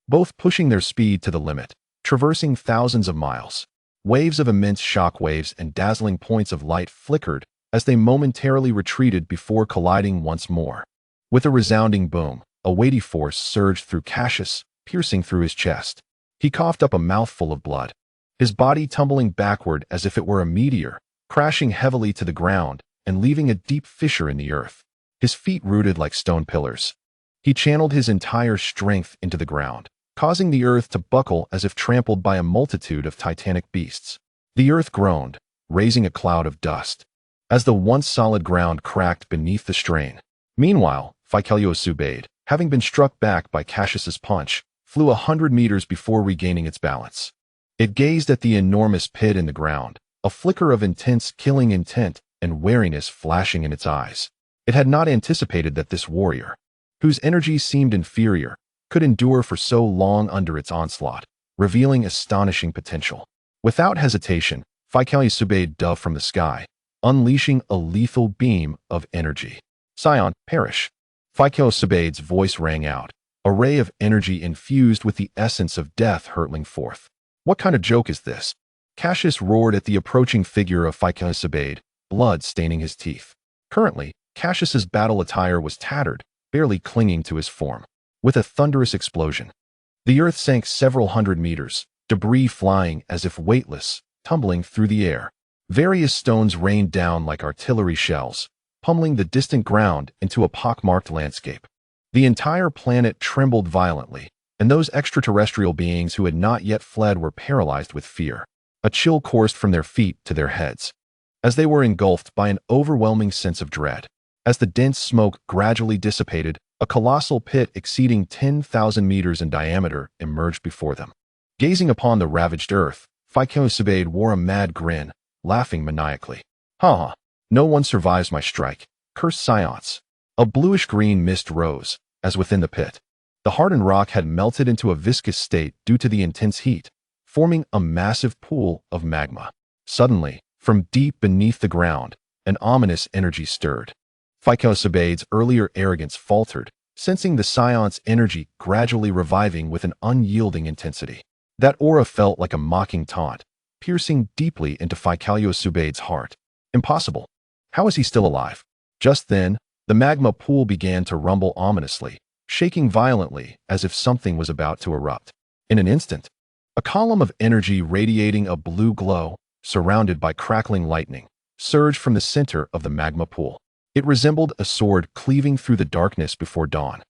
both pushing their speed to the limit, traversing thousands of miles. Waves of immense shock waves and dazzling points of light flickered as they momentarily retreated before colliding once more. With a resounding boom, a weighty force surged through Cassius, piercing through his chest. He coughed up a mouthful of blood, his body tumbling backward as if it were a meteor, crashing heavily to the ground and leaving a deep fissure in the earth, his feet rooted like stone pillars. He channeled his entire strength into the ground, causing the earth to buckle as if trampled by a multitude of titanic beasts. The earth groaned, raising a cloud of dust, as the once solid ground cracked beneath the strain. Meanwhile, Fearsome, having been struck back by Cassius's punch, flew 100 meters before regaining its balance. It gazed at the enormous pit in the ground, a flicker of intense killing intent and wariness flashing in its eyes. It had not anticipated that this warrior, whose energy seemed inferior, could endure for so long under its onslaught, revealing astonishing potential. Without hesitation, Fearsome dove from the sky, unleashing a lethal beam of energy. Saiyan, perish. Faikyousubade's voice rang out, a ray of energy infused with the essence of death hurtling forth. What kind of joke is this? Cassius roared at the approaching figure of Fearsome, blood staining his teeth. Currently, Cassius's battle attire was tattered, barely clinging to his form. With a thunderous explosion, the earth sank several hundred meters, debris flying as if weightless, tumbling through the air. Various stones rained down like artillery shells, pummeling the distant ground into a pockmarked landscape. The entire planet trembled violently, and those extraterrestrial beings who had not yet fled were paralyzed with fear. A chill coursed from their feet to their heads, as they were engulfed by an overwhelming sense of dread. As the dense smoke gradually dissipated, a colossal pit exceeding 10,000 meters in diameter emerged before them. Gazing upon the ravaged earth, Fearsome wore a mad grin, laughing maniacally. Ha! No one survives my strike. Cursed Saiyans. A bluish-green mist rose, as within the pit, the hardened rock had melted into a viscous state due to the intense heat, forming a massive pool of magma. Suddenly, from deep beneath the ground, an ominous energy stirred. Fearsome earlier arrogance faltered, sensing the Saiyans' energy gradually reviving with an unyielding intensity. That aura felt like a mocking taunt, piercing deeply into Fearsome's heart. Impossible. How is he still alive? Just then, the magma pool began to rumble ominously, shaking violently as if something was about to erupt. In an instant, a column of energy radiating a blue glow, surrounded by crackling lightning, surged from the center of the magma pool. It resembled a sword cleaving through the darkness before dawn.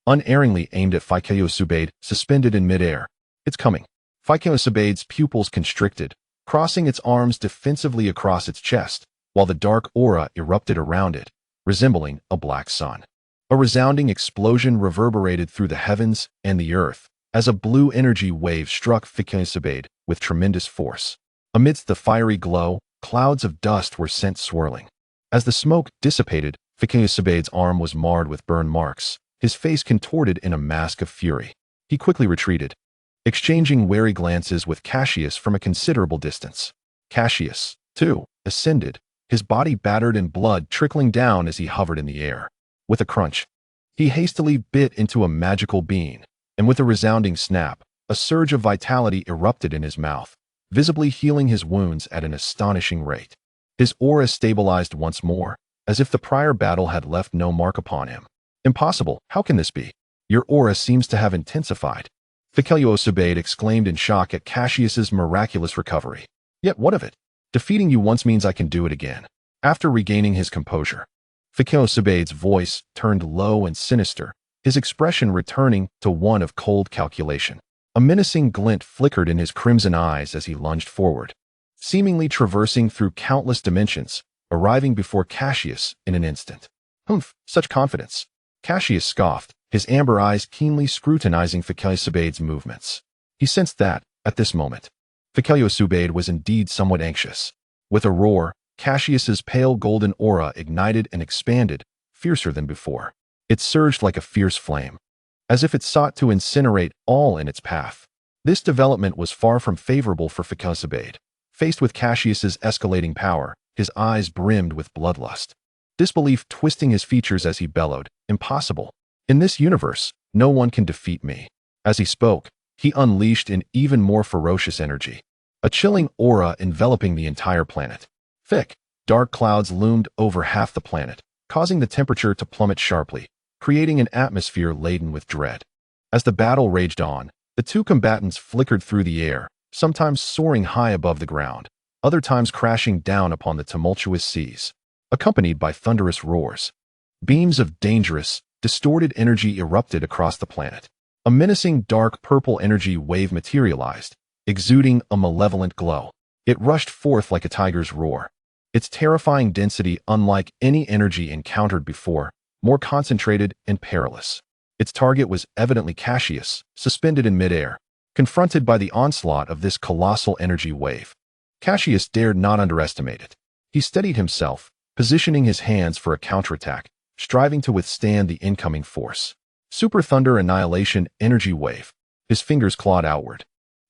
Unerringly aimed at Fearsome, suspended in midair. It's coming. Fearsome's pupils constricted, crossing its arms defensively across its chest, while the dark aura erupted around it, resembling a black sun. A resounding explosion reverberated through the heavens and the earth as a blue energy wave struck Fearsome with tremendous force. Amidst the fiery glow, clouds of dust were sent swirling. As the smoke dissipated, Fearsome's arm was marred with burn marks, his face contorted in a mask of fury. He quickly retreated, exchanging wary glances with Cassius from a considerable distance. Cassius, too, ascended, his body battered and blood trickling down as he hovered in the air. With a crunch, he hastily bit into a magical bean, and with a resounding snap, a surge of vitality erupted in his mouth, visibly healing his wounds at an astonishing rate. His aura stabilized once more, as if the prior battle had left no mark upon him. Impossible, how can this be? Your aura seems to have intensified. Fearsome exclaimed in shock at Cassius's miraculous recovery. Yet what of it? Defeating you once means I can do it again. After regaining his composure, Fearsome's voice turned low and sinister, his expression returning to one of cold calculation. A menacing glint flickered in his crimson eyes as he lunged forward, seemingly traversing through countless dimensions, arriving before Cassius in an instant. Humph, such confidence. Cassius scoffed, his amber eyes keenly scrutinizing Fearsome's movements. He sensed that, at this moment, Fearsome was indeed somewhat anxious. With a roar, Cassius's pale golden aura ignited and expanded, fiercer than before. It surged like a fierce flame, as if it sought to incinerate all in its path. This development was far from favorable for Fearsome. Faced with Cassius's escalating power, his eyes brimmed with bloodlust. Disbelief twisting his features as he bellowed, "Impossible! In this universe, no one can defeat me." As he spoke, he unleashed an even more ferocious energy, a chilling aura enveloping the entire planet. Thick, dark clouds loomed over half the planet, causing the temperature to plummet sharply, creating an atmosphere laden with dread. As the battle raged on, the two combatants flickered through the air, sometimes soaring high above the ground, other times crashing down upon the tumultuous seas, accompanied by thunderous roars. Beams of dangerous, distorted energy erupted across the planet. A menacing dark purple energy wave materialized, exuding a malevolent glow. It rushed forth like a tiger's roar, its terrifying density unlike any energy encountered before, more concentrated and perilous. Its target was evidently Cassius, suspended in midair, confronted by the onslaught of this colossal energy wave. Cassius dared not underestimate it. He steadied himself, positioning his hands for a counterattack, striving to withstand the incoming force. Super Thunder Annihilation Energy Wave. His fingers clawed outward,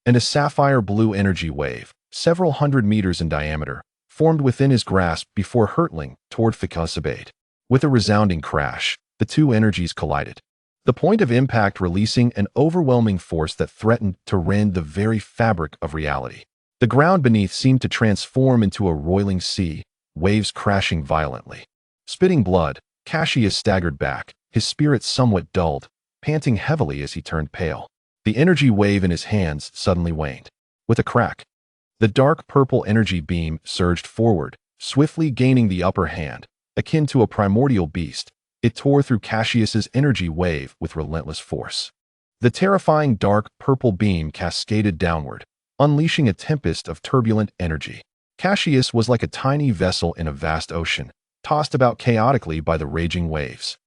and a sapphire blue energy wave, several hundred meters in diameter, formed within his grasp before hurtling toward Fearsome. With a resounding crash, the two energies collided, the point of impact releasing an overwhelming force that threatened to rend the very fabric of reality. The ground beneath seemed to transform into a roiling sea, waves crashing violently. Spitting blood, Cassius staggered back, his spirit somewhat dulled, panting heavily as he turned pale. The energy wave in his hands suddenly waned. With a crack, the dark purple energy beam surged forward, swiftly gaining the upper hand. Akin to a primordial beast, it tore through Cassius's energy wave with relentless force. The terrifying dark purple beam cascaded downward, unleashing a tempest of turbulent energy. Cassius was like a tiny vessel in a vast ocean, tossed about chaotically by the raging waves.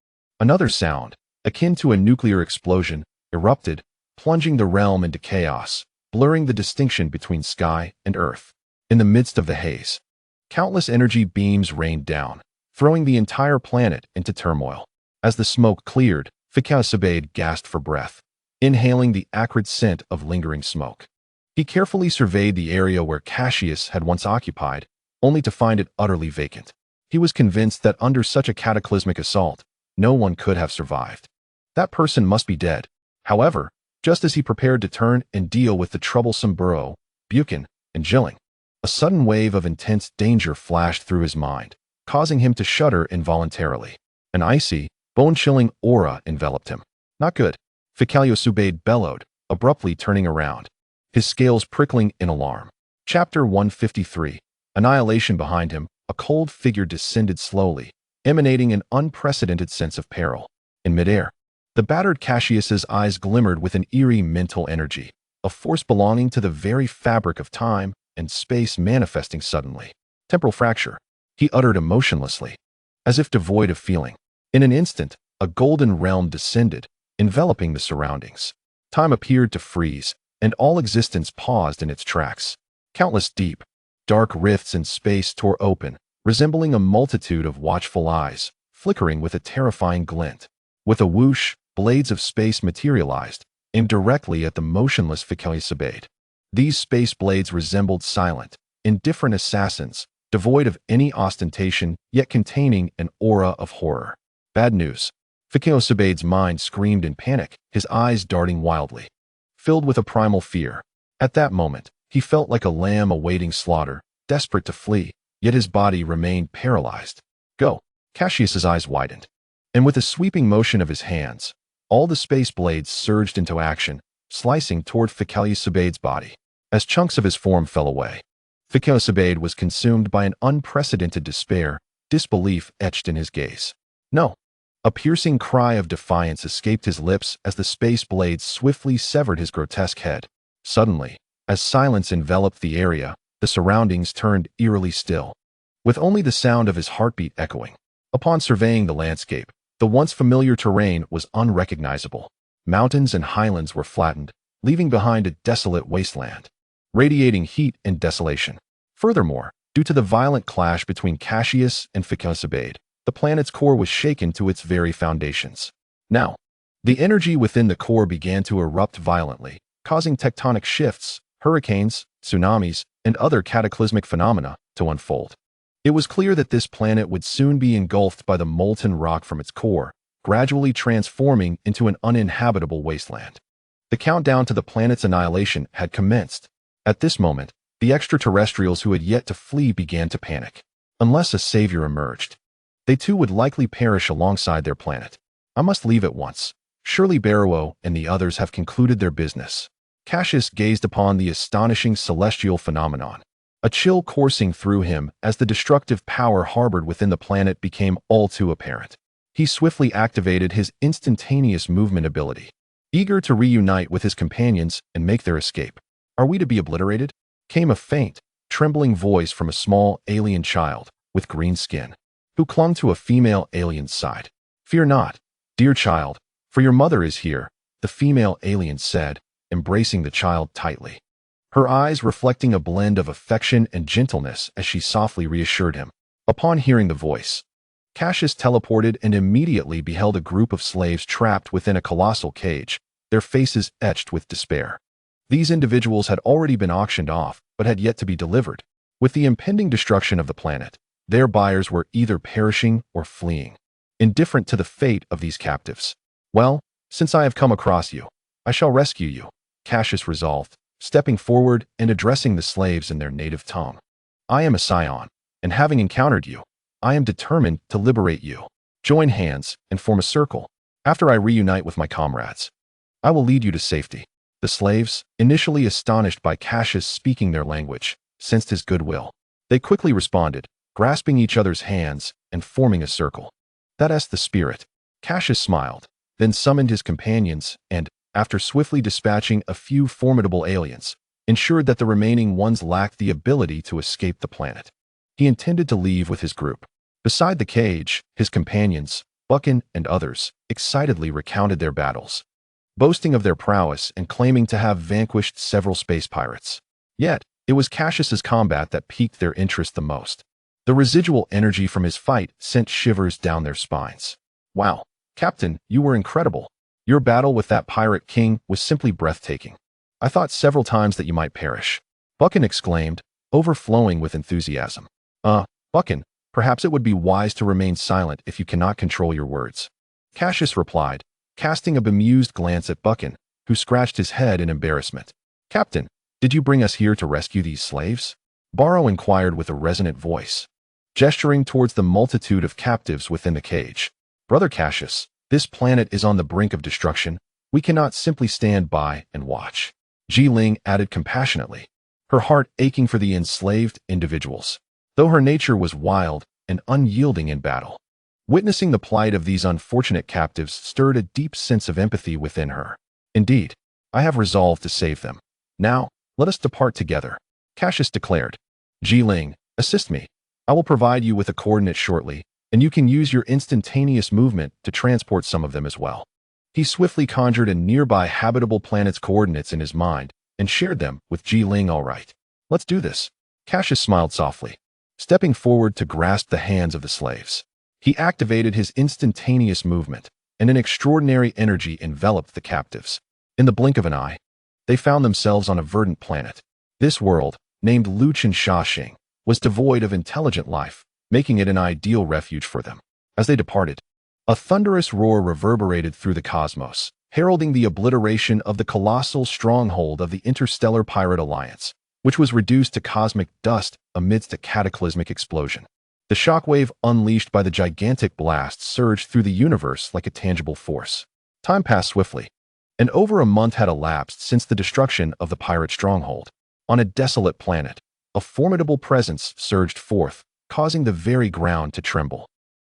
Another sound, akin to a nuclear explosion, erupted, plunging the realm into chaos, blurring the distinction between sky and earth. In the midst of the haze, countless energy beams rained down, throwing the entire planet into turmoil. As the smoke cleared, Fearsome gasped for breath, inhaling the acrid scent of lingering smoke. He carefully surveyed the area where Cassius had once occupied, only to find it utterly vacant. He was convinced that under such a cataclysmic assault, no one could have survived. That person must be dead. However, just as he prepared to turn and deal with the troublesome Burrow, Buchan, and Jilling, a sudden wave of intense danger flashed through his mind, causing him to shudder involuntarily. An icy, bone-chilling aura enveloped him. Not good, Fearsome bellowed, abruptly turning around, his scales prickling in alarm. Chapter 153. Annihilation. Behind him, a cold figure descended slowly, emanating an unprecedented sense of peril. In midair, the battered Cassius's eyes glimmered with an eerie mental energy, a force belonging to the very fabric of time and space manifesting suddenly. Temporal fracture, he uttered emotionlessly, as if devoid of feeling. In an instant, a golden realm descended, enveloping the surroundings. Time appeared to freeze, and all existence paused in its tracks. Countless deep, dark rifts in space tore open, resembling a multitude of watchful eyes, flickering with a terrifying glint. With a whoosh, blades of space materialized, aimed directly at the motionless fearsome. These space blades resembled silent, indifferent assassins, devoid of any ostentation, yet containing an aura of horror. Bad news. Fearsome's mind screamed in panic, his eyes darting wildly. Filled with a primal fear. At that moment, he felt like a lamb awaiting slaughter, desperate to flee, yet his body remained paralyzed. Go! Cassius's eyes widened. And with a sweeping motion of his hands, all the space blades surged into action, slicing toward Fearsome's body. As chunks of his form fell away, Fearsome was consumed by an unprecedented despair, disbelief etched in his gaze. No! A piercing cry of defiance escaped his lips as the space blades swiftly severed his grotesque head. Suddenly, as silence enveloped the area, the surroundings turned eerily still, with only the sound of his heartbeat echoing. Upon surveying the landscape, the once familiar terrain was unrecognizable. Mountains and highlands were flattened, leaving behind a desolate wasteland, radiating heat and desolation. Furthermore, due to the violent clash between Cassius and Fearsome, the planet's core was shaken to its very foundations. Now, the energy within the core began to erupt violently, causing tectonic shifts, hurricanes, tsunamis, and other cataclysmic phenomena to unfold. It was clear that this planet would soon be engulfed by the molten rock from its core, gradually transforming into an uninhabitable wasteland. The countdown to the planet's annihilation had commenced. At this moment, the extraterrestrials who had yet to flee began to panic. Unless a savior emerged, they too would likely perish alongside their planet. I must leave at once. Surely Barrow and the others have concluded their business. Cassius gazed upon the astonishing celestial phenomenon, a chill coursing through him as the destructive power harbored within the planet became all too apparent. He swiftly activated his instantaneous movement ability, eager to reunite with his companions and make their escape. Are we to be obliterated? Came a faint, trembling voice from a small alien child with green skin, who clung to a female alien's side. Fear not, dear child, for your mother is here, the female alien said, embracing the child tightly, her eyes reflecting a blend of affection and gentleness as she softly reassured him. Upon hearing the voice, Cassius teleported and immediately beheld a group of slaves trapped within a colossal cage, their faces etched with despair. These individuals had already been auctioned off, but had yet to be delivered. With the impending destruction of the planet, their buyers were either perishing or fleeing, indifferent to the fate of these captives. Well, since I have come across you, I shall rescue you, Cassius resolved, stepping forward and addressing the slaves in their native tongue. I am a Saiyan, and having encountered you, I am determined to liberate you. Join hands and form a circle. After I reunite with my comrades, I will lead you to safety. The slaves, initially astonished by Cassius speaking their language, sensed his goodwill. They quickly responded, grasping each other's hands and forming a circle. That's the spirit. Cassius smiled, then summoned his companions and, after swiftly dispatching a few formidable aliens, ensured that the remaining ones lacked the ability to escape the planet. He intended to leave with his group. Beside the cage, his companions, Buckin and others, excitedly recounted their battles, boasting of their prowess and claiming to have vanquished several space pirates. Yet, it was Cassius's combat that piqued their interest the most. The residual energy from his fight sent shivers down their spines. Wow, Captain, you were incredible. Your battle with that pirate king was simply breathtaking. I thought several times that you might perish. Buckin exclaimed, overflowing with enthusiasm. Buckin, perhaps it would be wise to remain silent if you cannot control your words. Cassius replied, casting a bemused glance at Buckin, who scratched his head in embarrassment. Captain, did you bring us here to rescue these slaves? Barrow inquired with a resonant voice, gesturing towards the multitude of captives within the cage. Brother Cassius, this planet is on the brink of destruction. We cannot simply stand by and watch. Ji Ling added compassionately, her heart aching for the enslaved individuals. though her nature was wild and unyielding in battle. Witnessing the plight of these unfortunate captives stirred a deep sense of empathy within her. Indeed, I have resolved to save them. Now, let us depart together, Cassius declared. Ji-Ling, assist me. I will provide you with a coordinate shortly, and you can use your instantaneous movement to transport some of them as well. He swiftly conjured a nearby habitable planet's coordinates in his mind and shared them with Ji-Ling. All right, let's do this. Cassius smiled softly, stepping forward to grasp the hands of the slaves. He activated his instantaneous movement, and an extraordinary energy enveloped the captives. In the blink of an eye, they found themselves on a verdant planet. This world, named Luchin Shaxing, was devoid of intelligent life, making it an ideal refuge for them. As they departed, a thunderous roar reverberated through the cosmos, heralding the obliteration of the colossal stronghold of the Interstellar Pirate Alliance, which was reduced to cosmic dust amidst a cataclysmic explosion. The shockwave unleashed by the gigantic blast surged through the universe like a tangible force. Time passed swiftly, and over a month had elapsed since the destruction of the pirate stronghold. On a desolate planet, a formidable presence surged forth, causing the very ground to tremble.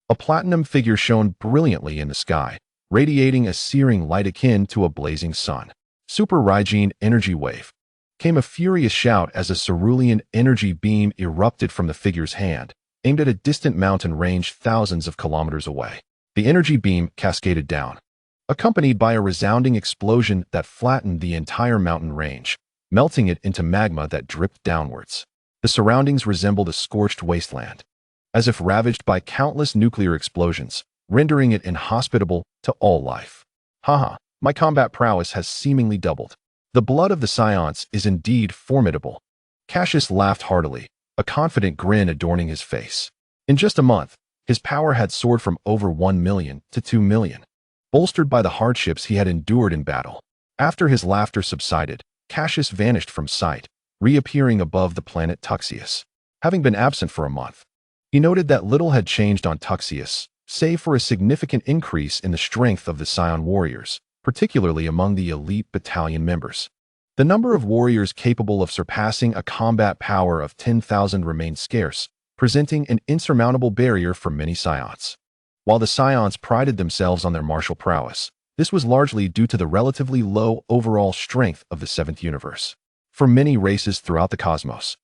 A platinum figure shone brilliantly in the sky, radiating a searing light akin to a blazing sun. Super Raijin Energy Wave. Came a furious shout as a cerulean energy beam erupted from the figure's hand, aimed at a distant mountain range thousands of kilometers away. The energy beam cascaded down, accompanied by a resounding explosion that flattened the entire mountain range, melting it into magma that dripped downwards. The surroundings resembled a scorched wasteland, as if ravaged by countless nuclear explosions, rendering it inhospitable to all life. Haha, my combat prowess has seemingly doubled. The blood of the Saiyans is indeed formidable. Cassius laughed heartily, a confident grin adorning his face. In just a month, his power had soared from over 1 million to 2 million, bolstered by the hardships he had endured in battle. After his laughter subsided, Cassius vanished from sight, reappearing above the planet Tuxius. Having been absent for a month, he noted that little had changed on Tuxius, save for a significant increase in the strength of the Saiyan warriors, particularly among the elite battalion members. The number of warriors capable of surpassing a combat power of 10,000 remained scarce, presenting an insurmountable barrier for many Saiyans. While the Saiyans prided themselves on their martial prowess, this was largely due to the relatively low overall strength of the Seventh Universe. For many races throughout the cosmos,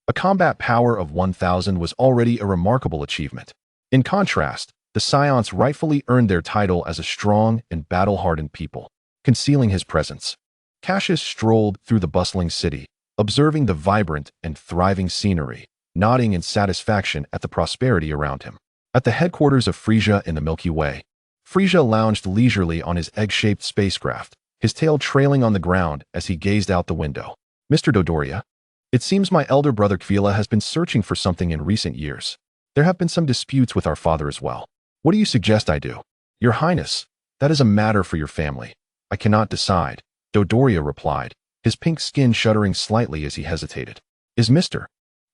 a combat power of 1,000 was already a remarkable achievement. In contrast, the Saiyans rightfully earned their title as a strong and battle-hardened people. Concealing his presence, Cassius strolled through the bustling city, observing the vibrant and thriving scenery, nodding in satisfaction at the prosperity around him. At the headquarters of Frieza in the Milky Way, Frieza lounged leisurely on his egg-shaped spacecraft, his tail trailing on the ground as he gazed out the window. Mr. Dodoria, it seems my elder brother Kvila has been searching for something in recent years. There have been some disputes with our father as well. What do you suggest I do? Your Highness, that is a matter for your family. I cannot decide, Dodoria replied, his pink skin shuddering slightly as he hesitated. Is Mr.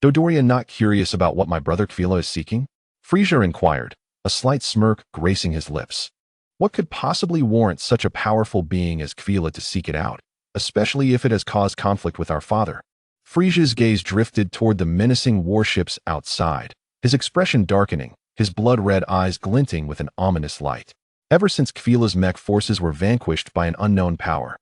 Dodoria not curious about what my brother Kvila is seeking? Frieza inquired, a slight smirk gracing his lips. What could possibly warrant such a powerful being as Kvila to seek it out, especially if it has caused conflict with our father? Frieza's gaze drifted toward the menacing warships outside, his expression darkening, his blood-red eyes glinting with an ominous light. Ever since Kvila's mech forces were vanquished by an unknown power,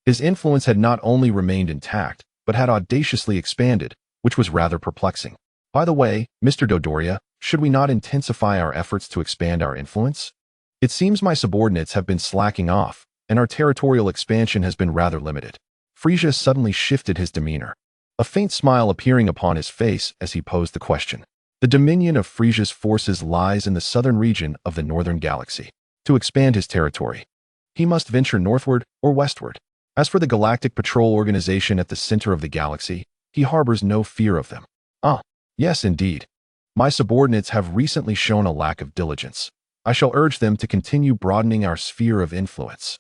his influence had not only remained intact, but had audaciously expanded, which was rather perplexing. By the way, Mr. Dodoria, should we not intensify our efforts to expand our influence? It seems my subordinates have been slacking off, and our territorial expansion has been rather limited. Frieza suddenly shifted his demeanor, a faint smile appearing upon his face as he posed the question. The dominion of Frieza's forces lies in the southern region of the northern galaxy. To expand his territory, he must venture northward or westward. As for the Galactic Patrol Organization at the center of the galaxy, he harbors no fear of them. Ah, yes indeed. My subordinates have recently shown a lack of diligence. I shall urge them to continue broadening our sphere of influence.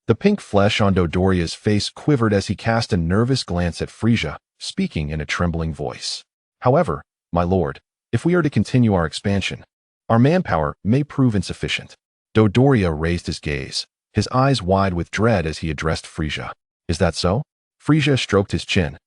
The pink flesh on Dodoria's face quivered as he cast a nervous glance at Frieza, speaking in a trembling voice. However, my lord, if we are to continue our expansion, our manpower may prove insufficient. Dodoria raised his gaze, his eyes wide with dread as he addressed Frieza. Is that so? Frieza stroked his chin,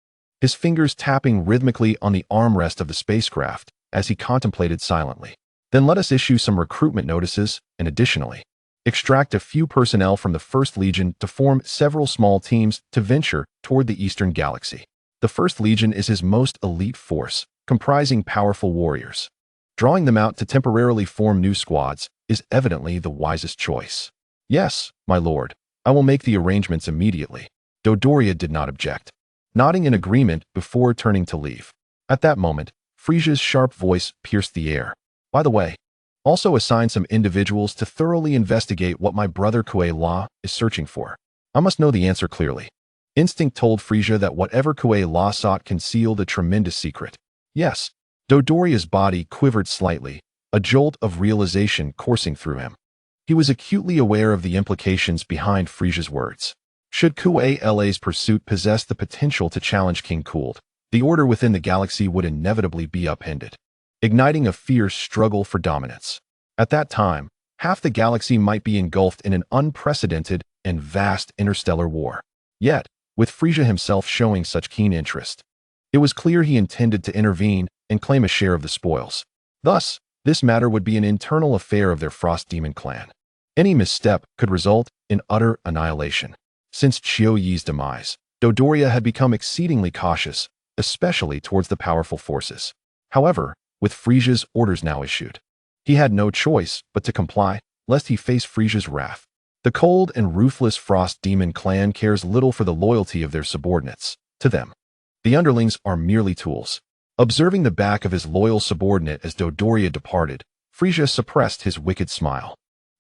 his fingers tapping rhythmically on the armrest of the spacecraft, as he contemplated silently. Then let us issue some recruitment notices, and additionally, extract a few personnel from the First Legion to form several small teams to venture toward the Eastern Galaxy. The First Legion is his most elite force, comprising powerful warriors. Drawing them out to temporarily form new squads is evidently the wisest choice. Yes, my lord, I will make the arrangements immediately. Dodoria did not object, nodding in agreement before turning to leave. At that moment, Frieza's sharp voice pierced the air. By the way, also assign some individuals to thoroughly investigate what my brother Kuei La is searching for. I must know the answer clearly. Instinct told Frieza that whatever Kuei La sought concealed a tremendous secret. Yes, Dodoria's body quivered slightly, a jolt of realization coursing through him. He was acutely aware of the implications behind Frieza's words. Should Kuei La's pursuit possess the potential to challenge King Cooled, the order within the galaxy would inevitably be upended, igniting a fierce struggle for dominance. At that time, half the galaxy might be engulfed in an unprecedented and vast interstellar war. Yet, with Frieza himself showing such keen interest, it was clear he intended to intervene and claim a share of the spoils. Thus, this matter would be an internal affair of their Frost Demon clan. Any misstep could result in utter annihilation. Since Chiu Yi's demise, Dodoria had become exceedingly cautious, especially towards the powerful forces. However, with Frieza's orders now issued, he had no choice but to comply, lest he face Frieza's wrath. The cold and ruthless Frost Demon clan cares little for the loyalty of their subordinates. To them, the underlings are merely tools. Observing the back of his loyal subordinate as Dodoria departed, Frieza suppressed his wicked smile.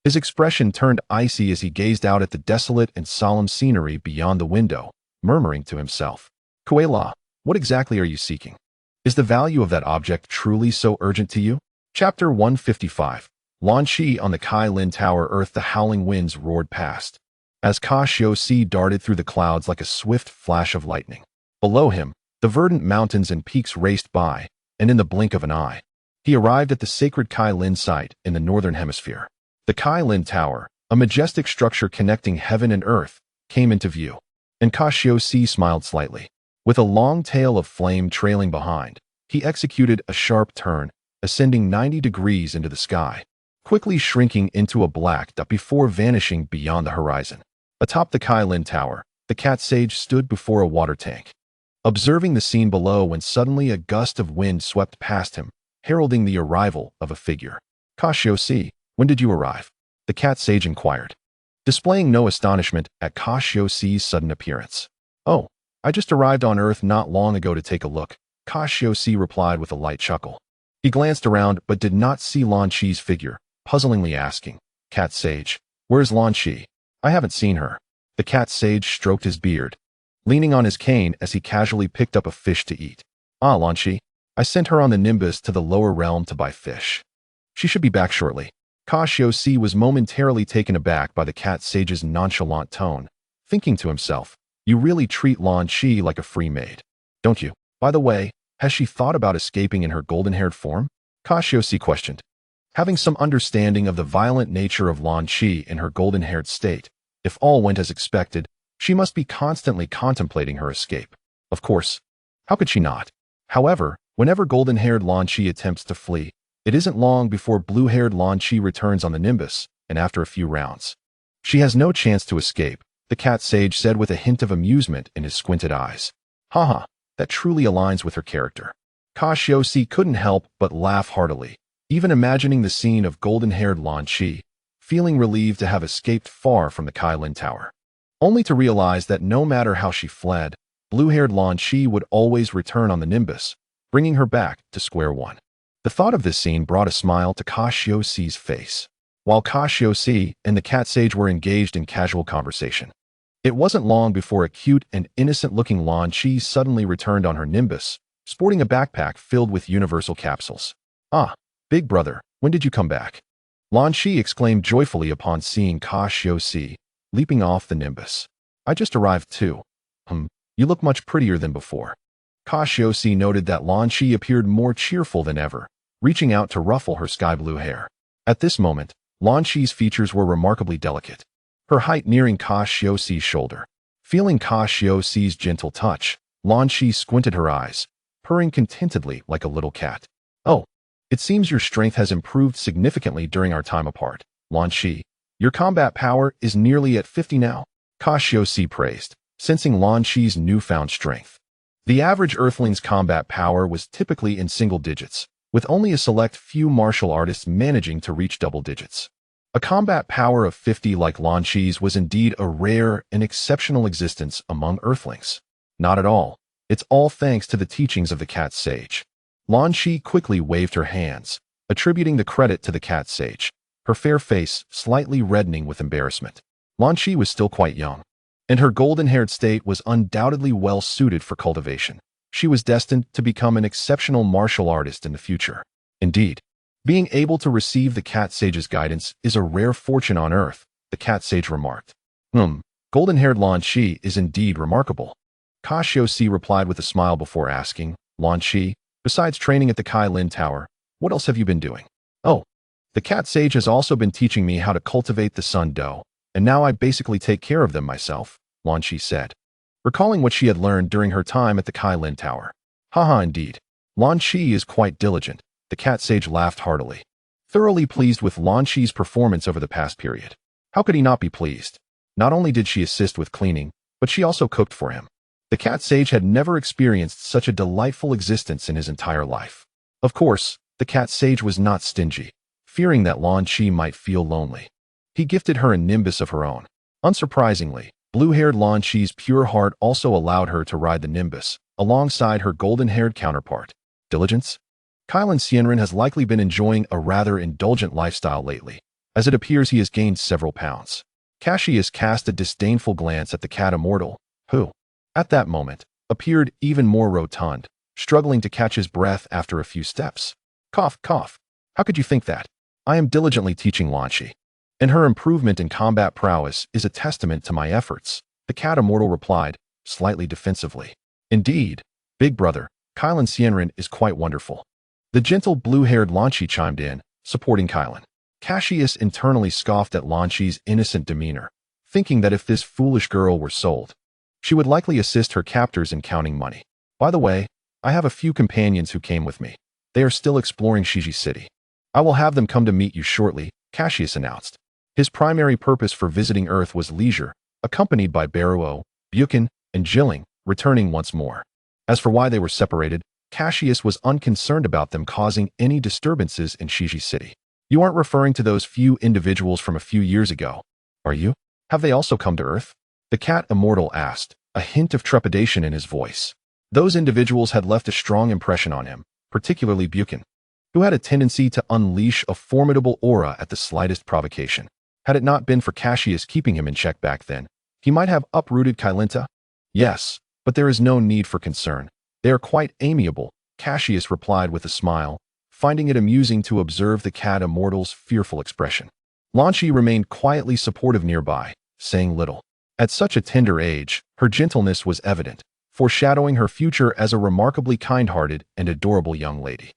His expression turned icy as he gazed out at the desolate and solemn scenery beyond the window, murmuring to himself, Kuei La, what exactly are you seeking? Is the value of that object truly so urgent to you? Chapter 155. Lan Shi on the Kai Lin Tower. Earth. The howling winds roared past, as Cassius darted through the clouds like a swift flash of lightning. Below him, the verdant mountains and peaks raced by, and in the blink of an eye, he arrived at the sacred Kai Lin site in the northern hemisphere. The Kai Lin Tower, a majestic structure connecting heaven and earth, came into view, and Cassius smiled slightly. With a long tail of flame trailing behind, he executed a sharp turn, ascending 90 degrees into the sky, quickly shrinking into a black dot before vanishing beyond the horizon. Atop the Kai Lin Tower, the cat sage stood before a water tank, observing the scene below when suddenly a gust of wind swept past him, heralding the arrival of a figure. Cassius, when did you arrive? The cat sage inquired, displaying no astonishment at Cassius' sudden appearance. Oh, I just arrived on Earth not long ago to take a look, Cassius replied with a light chuckle. He glanced around but did not see Lan Shi's figure, puzzlingly asking, Cat Sage, where's Lan Shi? I haven't seen her. The cat sage stroked his beard, leaning on his cane as he casually picked up a fish to eat. Ah, Lan Shi, I sent her on the Nimbus to the lower realm to buy fish. She should be back shortly. Cassius was momentarily taken aback by the cat sage's nonchalant tone, thinking to himself, you really treat Lan Shi like a free maid, don't you? By the way, has she thought about escaping in her golden-haired form? Cassius questioned. Having some understanding of the violent nature of Lan Shi in her golden-haired state, if all went as expected, she must be constantly contemplating her escape. Of course, how could she not? However, whenever golden-haired Lan Shi attempts to flee, it isn't long before blue-haired Lan Shi returns on the Nimbus, and after a few rounds, she has no chance to escape, the cat sage said with a hint of amusement in his squinted eyes. Haha, that truly aligns with her character. Cassius couldn't help but laugh heartily, even imagining the scene of golden-haired Lan Shi, feeling relieved to have escaped far from the Kai Lin Tower, only to realize that no matter how she fled, blue-haired Lan Shi would always return on the Nimbus, bringing her back to square one. The thought of this scene brought a smile to Cassius' face. While Cassius and the cat sage were engaged in casual conversation, it wasn't long before a cute and innocent-looking Lan Shi suddenly returned on her Nimbus, sporting a backpack filled with universal capsules. Ah, big brother, when did you come back? Lan Shi exclaimed joyfully upon seeing Cassius leaping off the Nimbus. I just arrived too. You look much prettier than before. Cassius noted that Lan Shi appeared more cheerful than ever, reaching out to ruffle her sky-blue hair. At this moment, Lan Shi's features were remarkably delicate, her height nearing Cassius' shoulder. Feeling Cassius' gentle touch, Lan Shi squinted her eyes, purring contentedly like a little cat. Oh, It seems your strength has improved significantly during our time apart. Lan Shi, your combat power is nearly at 50 now. Cassius praised, sensing Lan Shi's newfound strength. The average Earthling's combat power was typically in single digits, with only a select few martial artists managing to reach double digits. A combat power of 50 like Lan Shi's was indeed a rare and exceptional existence among Earthlings. Not at all. It's all thanks to the teachings of the Cat Sage. Lan Shi quickly waved her hands, attributing the credit to the Cat Sage, her fair face slightly reddening with embarrassment. Lan Shi was still quite young, and her golden-haired state was undoubtedly well suited for cultivation. She was destined to become an exceptional martial artist in the future. Indeed, being able to receive the Cat Sage's guidance is a rare fortune on Earth, the Cat Sage remarked. Golden-haired Lan Shi is indeed remarkable. Cassius replied with a smile before asking, Lan Shi, besides training at the Kai Lin Tower, what else have you been doing? Oh, the Cat Sage has also been teaching me how to cultivate the Sun Dough, and now I basically take care of them myself, Lan Shi said, recalling what she had learned during her time at the Kai Lin Tower. Haha, indeed. Lan Shi is quite diligent. The Cat Sage laughed heartily, thoroughly pleased with Lan Shi's performance over the past period. How could he not be pleased? Not only did she assist with cleaning, but she also cooked for him. The Cat Sage had never experienced such a delightful existence in his entire life. Of course, the Cat Sage was not stingy, fearing that Lan Shi might feel lonely. He gifted her a nimbus of her own. Unsurprisingly, blue-haired Lan Shi's pure heart also allowed her to ride the nimbus, alongside her golden-haired counterpart. Diligence? Kylan Xianren has likely been enjoying a rather indulgent lifestyle lately, as it appears he has gained several pounds. Cassius cast a disdainful glance at the cat immortal, who, at that moment, appeared even more rotund, struggling to catch his breath after a few steps. Cough, cough. How could you think that? I am diligently teaching Lan Shi, and her improvement in combat prowess is a testament to my efforts, the cat immortal replied, slightly defensively. Indeed, big brother, Kylan Xianren is quite wonderful. The gentle blue-haired Lan Shi chimed in, supporting Kylan. Cassius internally scoffed at Lan Shi's innocent demeanor, thinking that if this foolish girl were sold, she would likely assist her captors in counting money. By the way, I have a few companions who came with me. They are still exploring Shiji City. I will have them come to meet you shortly, Cassius announced. His primary purpose for visiting Earth was leisure, accompanied by Baruo, Buchan, and Jilling, returning once more. As for why they were separated, Cassius was unconcerned about them causing any disturbances in Shiji City. You aren't referring to those few individuals from a few years ago, are you? Have they also come to Earth? The cat immortal asked, a hint of trepidation in his voice. Those individuals had left a strong impression on him, particularly Buchan, who had a tendency to unleash a formidable aura at the slightest provocation. Had it not been for Cassius keeping him in check back then, he might have uprooted Kailinta. Yes, but there is no need for concern. They are quite amiable, Cassius replied with a smile, finding it amusing to observe the cat immortal's fearful expression. Lan Shi remained quietly supportive nearby, saying little. At such a tender age, her gentleness was evident, foreshadowing her future as a remarkably kind-hearted and adorable young lady.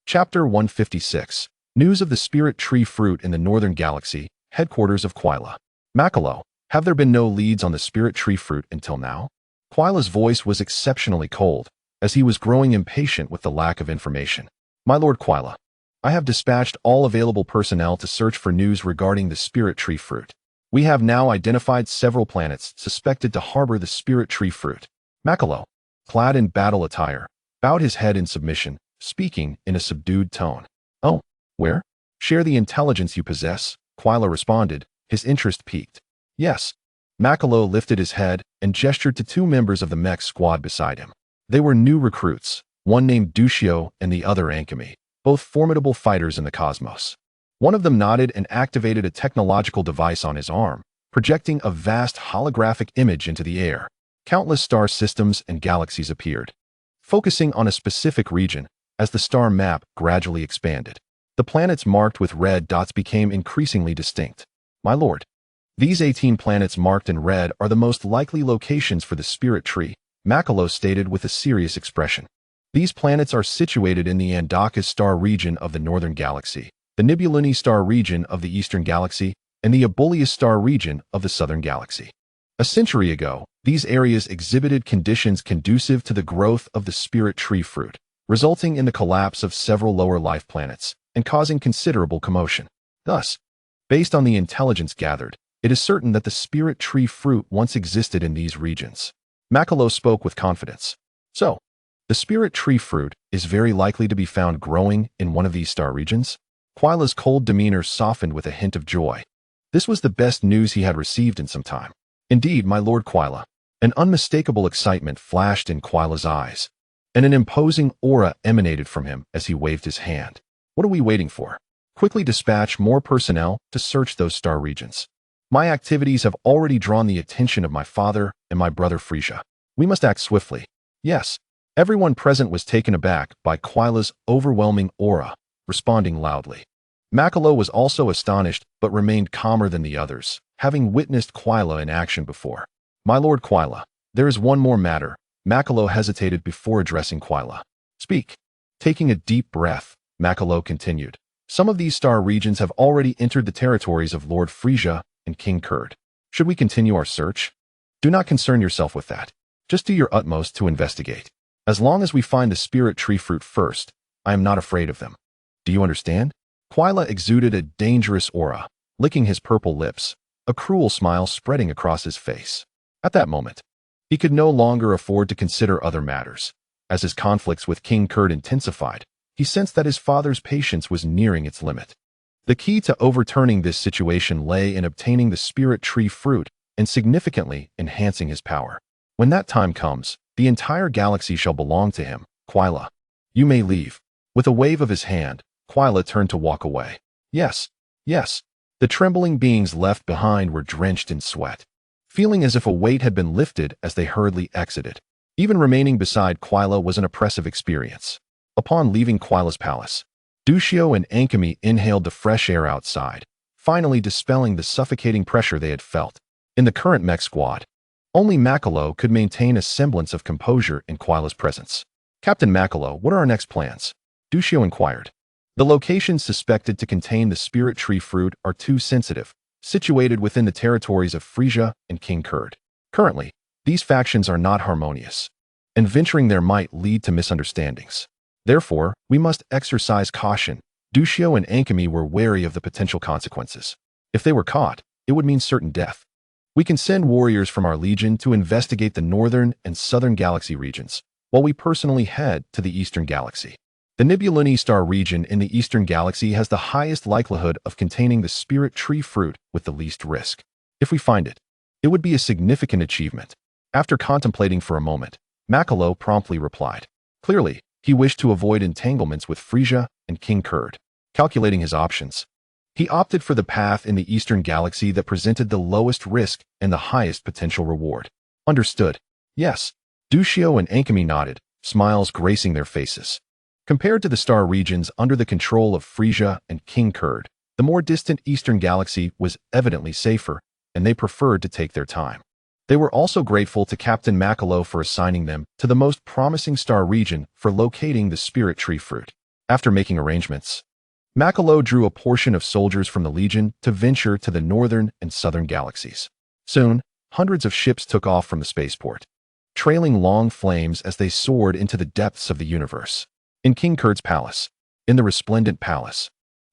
Chapter 156. News of the Spirit Tree Fruit in the Northern Galaxy, headquarters of Quila. Makalo, have there been no leads on the Spirit Tree Fruit until now? Quila's voice was exceptionally cold, as he was growing impatient with the lack of information. My Lord Quila, I have dispatched all available personnel to search for news regarding the Spirit Tree Fruit. We have now identified several planets suspected to harbor the Spirit Tree Fruit. Makalo, clad in battle attire, bowed his head in submission, speaking in a subdued tone. Oh, where? Share the intelligence you possess, Quila responded, his interest piqued. Yes. Makalo lifted his head and gestured to two members of the mech squad beside him. They were new recruits, one named Dushio and the other Ankami, both formidable fighters in the cosmos. One of them nodded and activated a technological device on his arm, projecting a vast holographic image into the air. Countless star systems and galaxies appeared, focusing on a specific region as the star map gradually expanded. The planets marked with red dots became increasingly distinct. My lord, these 18 planets marked in red are the most likely locations for the Spirit Tree, Makalo stated with a serious expression. These planets are situated in the Andaka star region of the Northern Galaxy, the Nibuluni star region of the Eastern Galaxy, and the Abolius star region of the Southern Galaxy. A century ago, these areas exhibited conditions conducive to the growth of the Spirit Tree Fruit, resulting in the collapse of several lower life planets and causing considerable commotion. Thus, based on the intelligence gathered, it is certain that the spirit tree fruit once existed in these regions. Makalo spoke with confidence. So, the spirit tree fruit is very likely to be found growing in one of these star regions? Quila's cold demeanor softened with a hint of joy. This was the best news he had received in some time. Indeed, my Lord Quila. An unmistakable excitement flashed in Quila's eyes, and an imposing aura emanated from him as he waved his hand. What are we waiting for? Quickly dispatch more personnel to search those star regions. My activities have already drawn the attention of my father and my brother Frieza. We must act swiftly. Yes. Everyone present was taken aback by Quila's overwhelming aura, responding loudly. Makalo was also astonished but remained calmer than the others, having witnessed Quila in action before. My Lord Quila, there is one more matter. Makalo hesitated before addressing Quila. Speak. Taking a deep breath, Makalo continued. Some of these star regions have already entered the territories of Lord Frieza and King Kurd. Should we continue our search? Do not concern yourself with that. Just do your utmost to investigate. As long as we find the spirit tree fruit first, I am not afraid of them. Do you understand? Quila exuded a dangerous aura, licking his purple lips, a cruel smile spreading across his face. At that moment, he could no longer afford to consider other matters. As his conflicts with King Kurd intensified, he sensed that his father's patience was nearing its limit. The key to overturning this situation lay in obtaining the spirit tree fruit and significantly enhancing his power. When that time comes, the entire galaxy shall belong to him. Quila, you may leave. With a wave of his hand, Quila turned to walk away. Yes, yes. The trembling beings left behind were drenched in sweat, feeling as if a weight had been lifted as they hurriedly exited. Even remaining beside Quila was an oppressive experience. Upon leaving Quila's palace, Dushio and Ankami inhaled the fresh air outside, finally dispelling the suffocating pressure they had felt. In the current mech squad, only Makalo could maintain a semblance of composure in Quila's presence. Captain Makalo, what are our next plans? Dushio inquired. The locations suspected to contain the spirit tree fruit are too sensitive, situated within the territories of Frieza and King Kurd. Currently, these factions are not harmonious, and venturing there might lead to misunderstandings. Therefore, we must exercise caution. Dushio and Ankami were wary of the potential consequences. If they were caught, it would mean certain death. We can send warriors from our legion to investigate the northern and southern galaxy regions, while we personally head to the eastern galaxy. The Nibuluni star region in the eastern galaxy has the highest likelihood of containing the spirit tree fruit with the least risk. If we find it, it would be a significant achievement. After contemplating for a moment, Makalo promptly replied. Clearly, he wished to avoid entanglements with Frieza and King Kurd. Calculating his options, he opted for the path in the eastern galaxy that presented the lowest risk and the highest potential reward. Understood. Yes. Dushio and Ankami nodded, smiles gracing their faces. Compared to the star regions under the control of Frieza and King Kurd, the more distant eastern galaxy was evidently safer, and they preferred to take their time. They were also grateful to Captain Makalo for assigning them to the most promising star region for locating the spirit tree fruit. After making arrangements, Makalo drew a portion of soldiers from the Legion to venture to the northern and southern galaxies. Soon, hundreds of ships took off from the spaceport, trailing long flames as they soared into the depths of the universe. In King Kurd's palace, in the resplendent palace,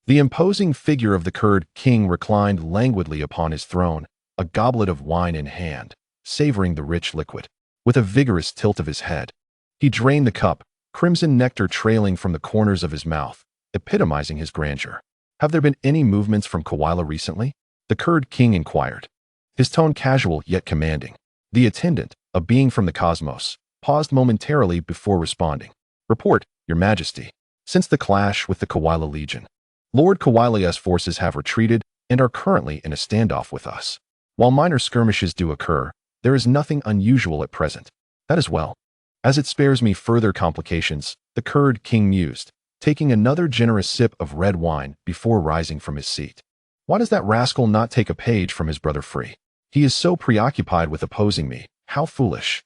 the imposing figure of the Kurd king reclined languidly upon his throne, a goblet of wine in hand, savoring the rich liquid. With a vigorous tilt of his head, he drained the cup, crimson nectar trailing from the corners of his mouth, epitomizing his grandeur. Have there been any movements from Quila recently? The Kurd king inquired, his tone casual yet commanding. The attendant, a being from the cosmos, paused momentarily before responding. Report, Your Majesty. Since the clash with the Quila Legion, Lord Quilia's forces have retreated and are currently in a standoff with us. While minor skirmishes do occur, there is nothing unusual at present. That is well, as it spares me further complications, the Kurd king mused, taking another generous sip of red wine before rising from his seat. Why does that rascal not take a page from his brother Free? He is so preoccupied with opposing me. How foolish.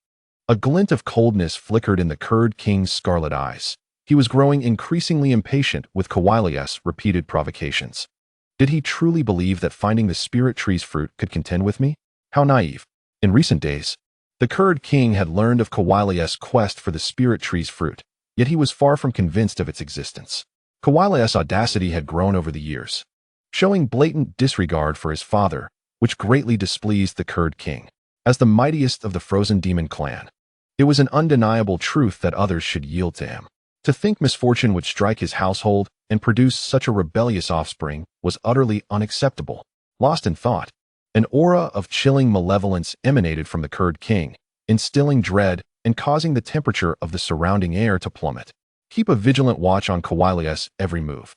A glint of coldness flickered in the Kurd king's scarlet eyes. He was growing increasingly impatient with Quilia's repeated provocations. Did he truly believe that finding the spirit tree's fruit could contend with me? How naive. In recent days, the Kurd king had learned of Quilia's quest for the spirit tree's fruit, yet he was far from convinced of its existence. Kawaii's audacity had grown over the years, showing blatant disregard for his father, which greatly displeased the Kurd king. As the mightiest of the frozen demon clan, it was an undeniable truth that others should yield to him. To think misfortune would strike his household and produce such a rebellious offspring was utterly unacceptable. Lost in thought, an aura of chilling malevolence emanated from the Kurd king, instilling dread and causing the temperature of the surrounding air to plummet. Keep a vigilant watch on Kawaii's every move.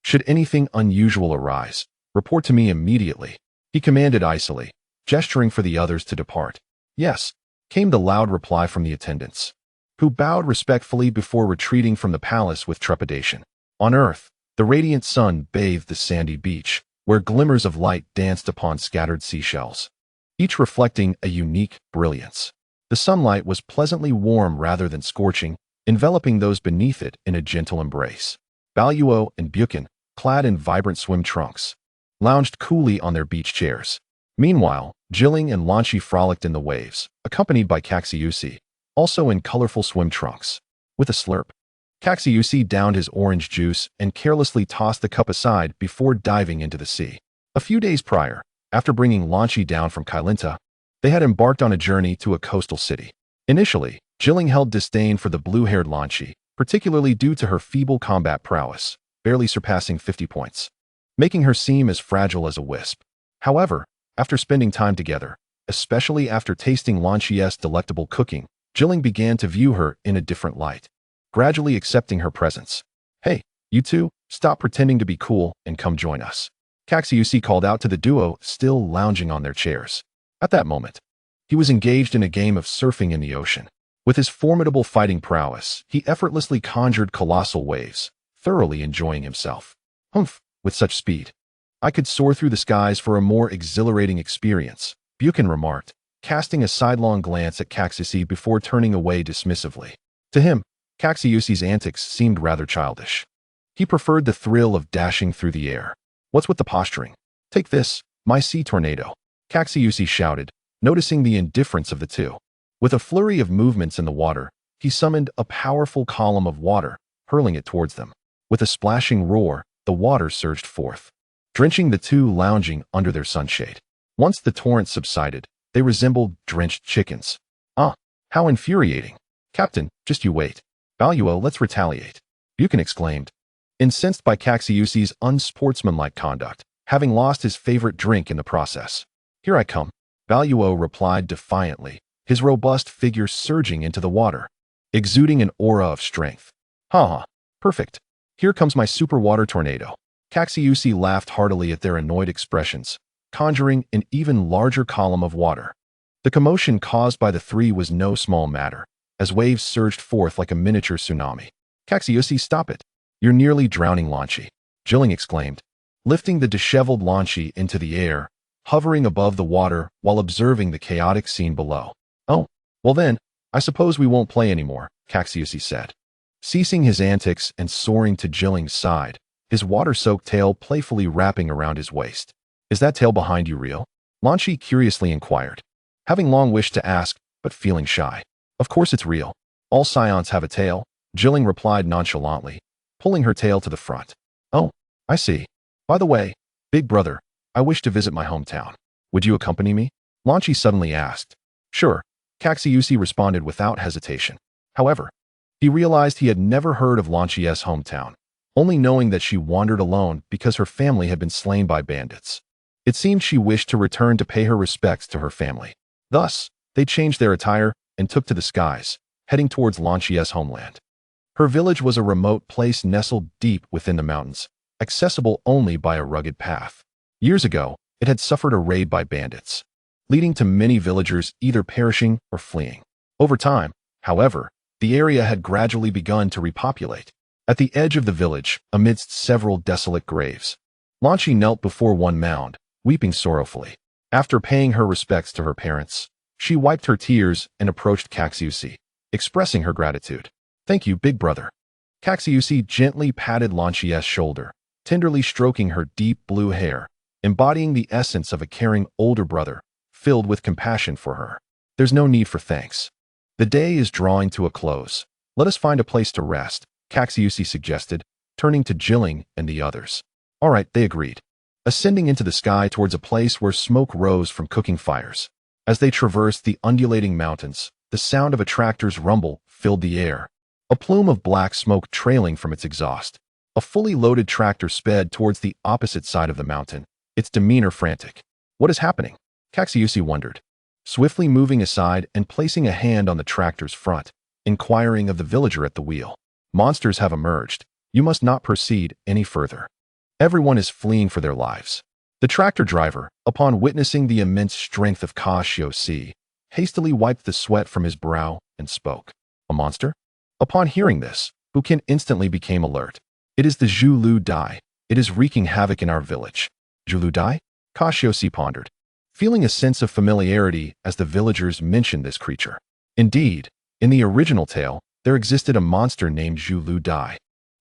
Should anything unusual arise, report to me immediately, he commanded icily, gesturing for the others to depart. Yes, came the loud reply from the attendants, who bowed respectfully before retreating from the palace with trepidation. On earth, the radiant sun bathed the sandy beach, where glimmers of light danced upon scattered seashells, each reflecting a unique brilliance. The sunlight was pleasantly warm rather than scorching, enveloping those beneath it in a gentle embrace. Baluo and Buchan, clad in vibrant swim trunks, lounged coolly on their beach chairs. Meanwhile, Jilling and Lanchi frolicked in the waves, accompanied by Caxiusi, also in colorful swim trunks. With a slurp, Caxiusi downed his orange juice and carelessly tossed the cup aside before diving into the sea. A few days prior, after bringing Lanchi down from Kailinta, they had embarked on a journey to a coastal city. Initially, Jilling held disdain for the blue-haired Lanchi, particularly due to her feeble combat prowess, barely surpassing 50 points, making her seem as fragile as a wisp. However, after spending time together, especially after tasting Lanchi's delectable cooking, Jilling began to view her in a different light, gradually accepting her presence. Hey, you two, stop pretending to be cool and come join us. Caxiusi called out to the duo still lounging on their chairs. At that moment, he was engaged in a game of surfing in the ocean. With his formidable fighting prowess, he effortlessly conjured colossal waves, thoroughly enjoying himself. Humph, with such speed, I could soar through the skies for a more exhilarating experience, Buchan remarked, casting a sidelong glance at Caxiusi before turning away dismissively. To him, Caxiusi's antics seemed rather childish. He preferred the thrill of dashing through the air. What's with the posturing? Take this, my sea tornado, Caxiusi shouted, noticing the indifference of the two. With a flurry of movements in the water, he summoned a powerful column of water, hurling it towards them. With a splashing roar, the water surged forth, drenching the two lounging under their sunshade. Once the torrent subsided, they resembled drenched chickens. Ah, how infuriating. Captain, just you wait. Baluo, let's retaliate, Buchan exclaimed, incensed by Caxiusi's unsportsmanlike conduct, having lost his favorite drink in the process. Here I come, Baluo replied defiantly, his robust figure surging into the water, exuding an aura of strength. Ha, perfect. Here comes my super water tornado. Caxiusi laughed heartily at their annoyed expressions, conjuring an even larger column of water. The commotion caused by the three was no small matter, as waves surged forth like a miniature tsunami. Caxiusi, stop it. You're nearly drowning Lanchi, Jilling exclaimed, lifting the disheveled Lanchi into the air, hovering above the water while observing the chaotic scene below. Oh, well then, I suppose we won't play anymore, Caxiusi said, ceasing his antics and soaring to Jilling's side, his water-soaked tail playfully wrapping around his waist. Is that tail behind you real? Lanchi curiously inquired, having long wished to ask, but feeling shy. Of course it's real. All Saiyans have a tail, Jilling replied nonchalantly, pulling her tail to the front. Oh, I see. By the way, big brother, I wish to visit my hometown. Would you accompany me? Lanchi suddenly asked. Sure, Caxiusi responded without hesitation. However, he realized he had never heard of Lanchi's hometown, only knowing that she wandered alone because her family had been slain by bandits. It seemed she wished to return to pay her respects to her family. Thus, they changed their attire and took to the skies, heading towards Lanchi's homeland. Her village was a remote place nestled deep within the mountains, accessible only by a rugged path. Years ago, it had suffered a raid by bandits, leading to many villagers either perishing or fleeing. Over time, however, the area had gradually begun to repopulate. At the edge of the village, amidst several desolate graves, Lanchi knelt before one mound, weeping sorrowfully. After paying her respects to her parents, she wiped her tears and approached Caxiusi, expressing her gratitude. Thank you, big brother. Caxiusi gently patted Lanchi's shoulder, tenderly stroking her deep blue hair, embodying the essence of a caring older brother, filled with compassion for her. There's no need for thanks. The day is drawing to a close. Let us find a place to rest, Cassius suggested, turning to Jilling and the others. All right, they agreed, ascending into the sky towards a place where smoke rose from cooking fires. As they traversed the undulating mountains, the sound of a tractor's rumble filled the air, a plume of black smoke trailing from its exhaust. A fully loaded tractor sped towards the opposite side of the mountain, its demeanor frantic. What is happening? Cassius wondered, swiftly moving aside and placing a hand on the tractor's front, inquiring of the villager at the wheel. Monsters have emerged. You must not proceed any further. Everyone is fleeing for their lives. The tractor driver, upon witnessing the immense strength of Cassius, hastily wiped the sweat from his brow and spoke. A monster? Upon hearing this, Bukin instantly became alert. It is the Zhu Lu Dai. It is wreaking havoc in our village. Zhu Lu Dai? Cassius pondered, feeling a sense of familiarity as the villagers mentioned this creature. Indeed, in the original tale, there existed a monster named Zhu Lu Dai,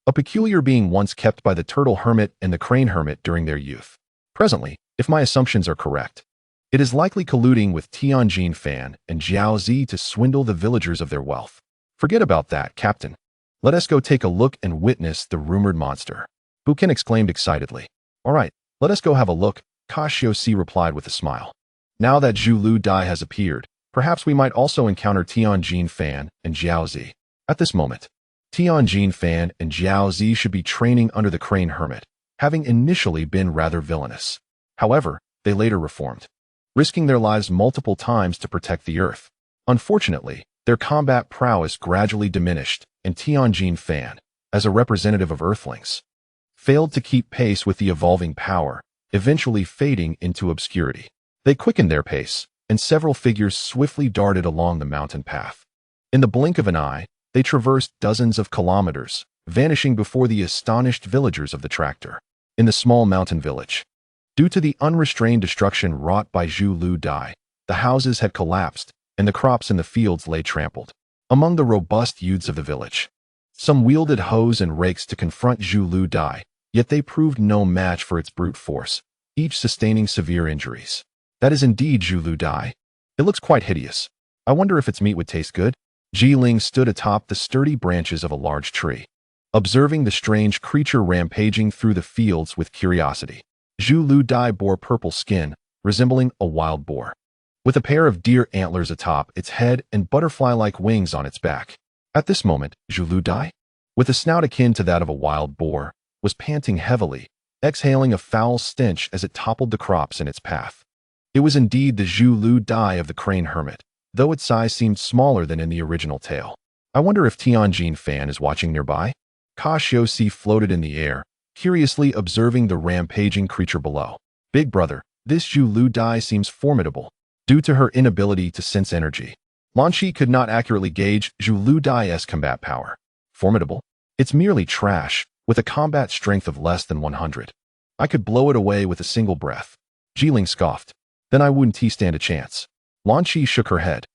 a peculiar being once kept by the turtle hermit and the crane hermit during their youth. Presently, if my assumptions are correct, it is likely colluding with Tianjin Fan and Jiaozi to swindle the villagers of their wealth. Forget about that, Captain. Let us go take a look and witness the rumored monster. Bukin exclaimed excitedly. All right, let us go have a look, Cassius replied with a smile. Now that Zhu Lu Dai has appeared, perhaps we might also encounter Tianjin Fan and Jiaozi. At this moment, Tianjin Fan and Jiaozi should be training under the crane hermit, having initially been rather villainous. However, they later reformed, risking their lives multiple times to protect the Earth. Unfortunately, their combat prowess gradually diminished, and Tianjin Fan, as a representative of Earthlings, failed to keep pace with the evolving power, eventually fading into obscurity. They quickened their pace, and several figures swiftly darted along the mountain path. In the blink of an eye, they traversed dozens of kilometers, vanishing before the astonished villagers of the tractor. In the small mountain village, due to the unrestrained destruction wrought by Zhu Lu Dai, the houses had collapsed, and the crops in the fields lay trampled. Among the robust youths of the village, some wielded hoes and rakes to confront Zhu Lu Dai, yet they proved no match for its brute force, each sustaining severe injuries. That is indeed Zhu Lu Dai. It looks quite hideous. I wonder if its meat would taste good. Ji Ling stood atop the sturdy branches of a large tree, observing the strange creature rampaging through the fields with curiosity. Zhu Lu Dai bore purple skin, resembling a wild boar, with a pair of deer antlers atop its head and butterfly-like wings on its back. At this moment, Zhu Lu Dai, with a snout akin to that of a wild boar, was panting heavily, exhaling a foul stench as it toppled the crops in its path. It was indeed the Zhu Lu Dai of the crane hermit, though its size seemed smaller than in the original tale. I wonder if Tianjin Fan is watching nearby? Cassius floated in the air, curiously observing the rampaging creature below. Big brother, this Zhu Lu Dai seems formidable, due to her inability to sense energy. Lan Shi could not accurately gauge Zhu Lu Dai's combat power. Formidable? It's merely trash, with a combat strength of less than 100. I could blow it away with a single breath. Jiling scoffed. Then I wouldn't stand a chance. Lan Shi shook her head.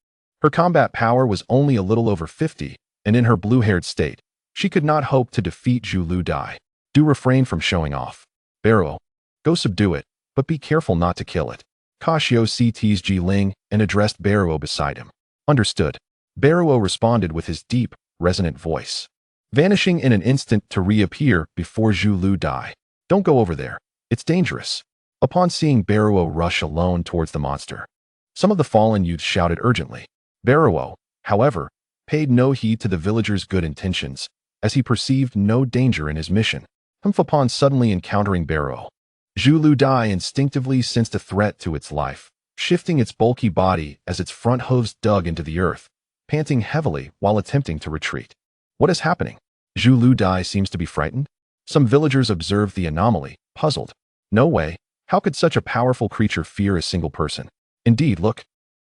Her combat power was only a little over 50, and in her blue-haired state, she could not hope to defeat Zhu Lu Dai. Do refrain from showing off. Barrow, go subdue it, but be careful not to kill it. Cassius teased Ji Ling and addressed Barrow beside him. Understood. Barrow responded with his deep, resonant voice, vanishing in an instant to reappear before Zhu Lu Dai. Don't go over there. It's dangerous. Upon seeing Barrow rush alone towards the monster, some of the fallen youths shouted urgently. Barrow, however, paid no heed to the villagers' good intentions, as he perceived no danger in his mission. Upon suddenly encountering Barrow, Zhu Lu Dai instinctively sensed a threat to its life, shifting its bulky body as its front hooves dug into the earth, panting heavily while attempting to retreat. What is happening? Zhu Lu Dai seems to be frightened. Some villagers observed the anomaly, puzzled. No way. How could such a powerful creature fear a single person? Indeed, look.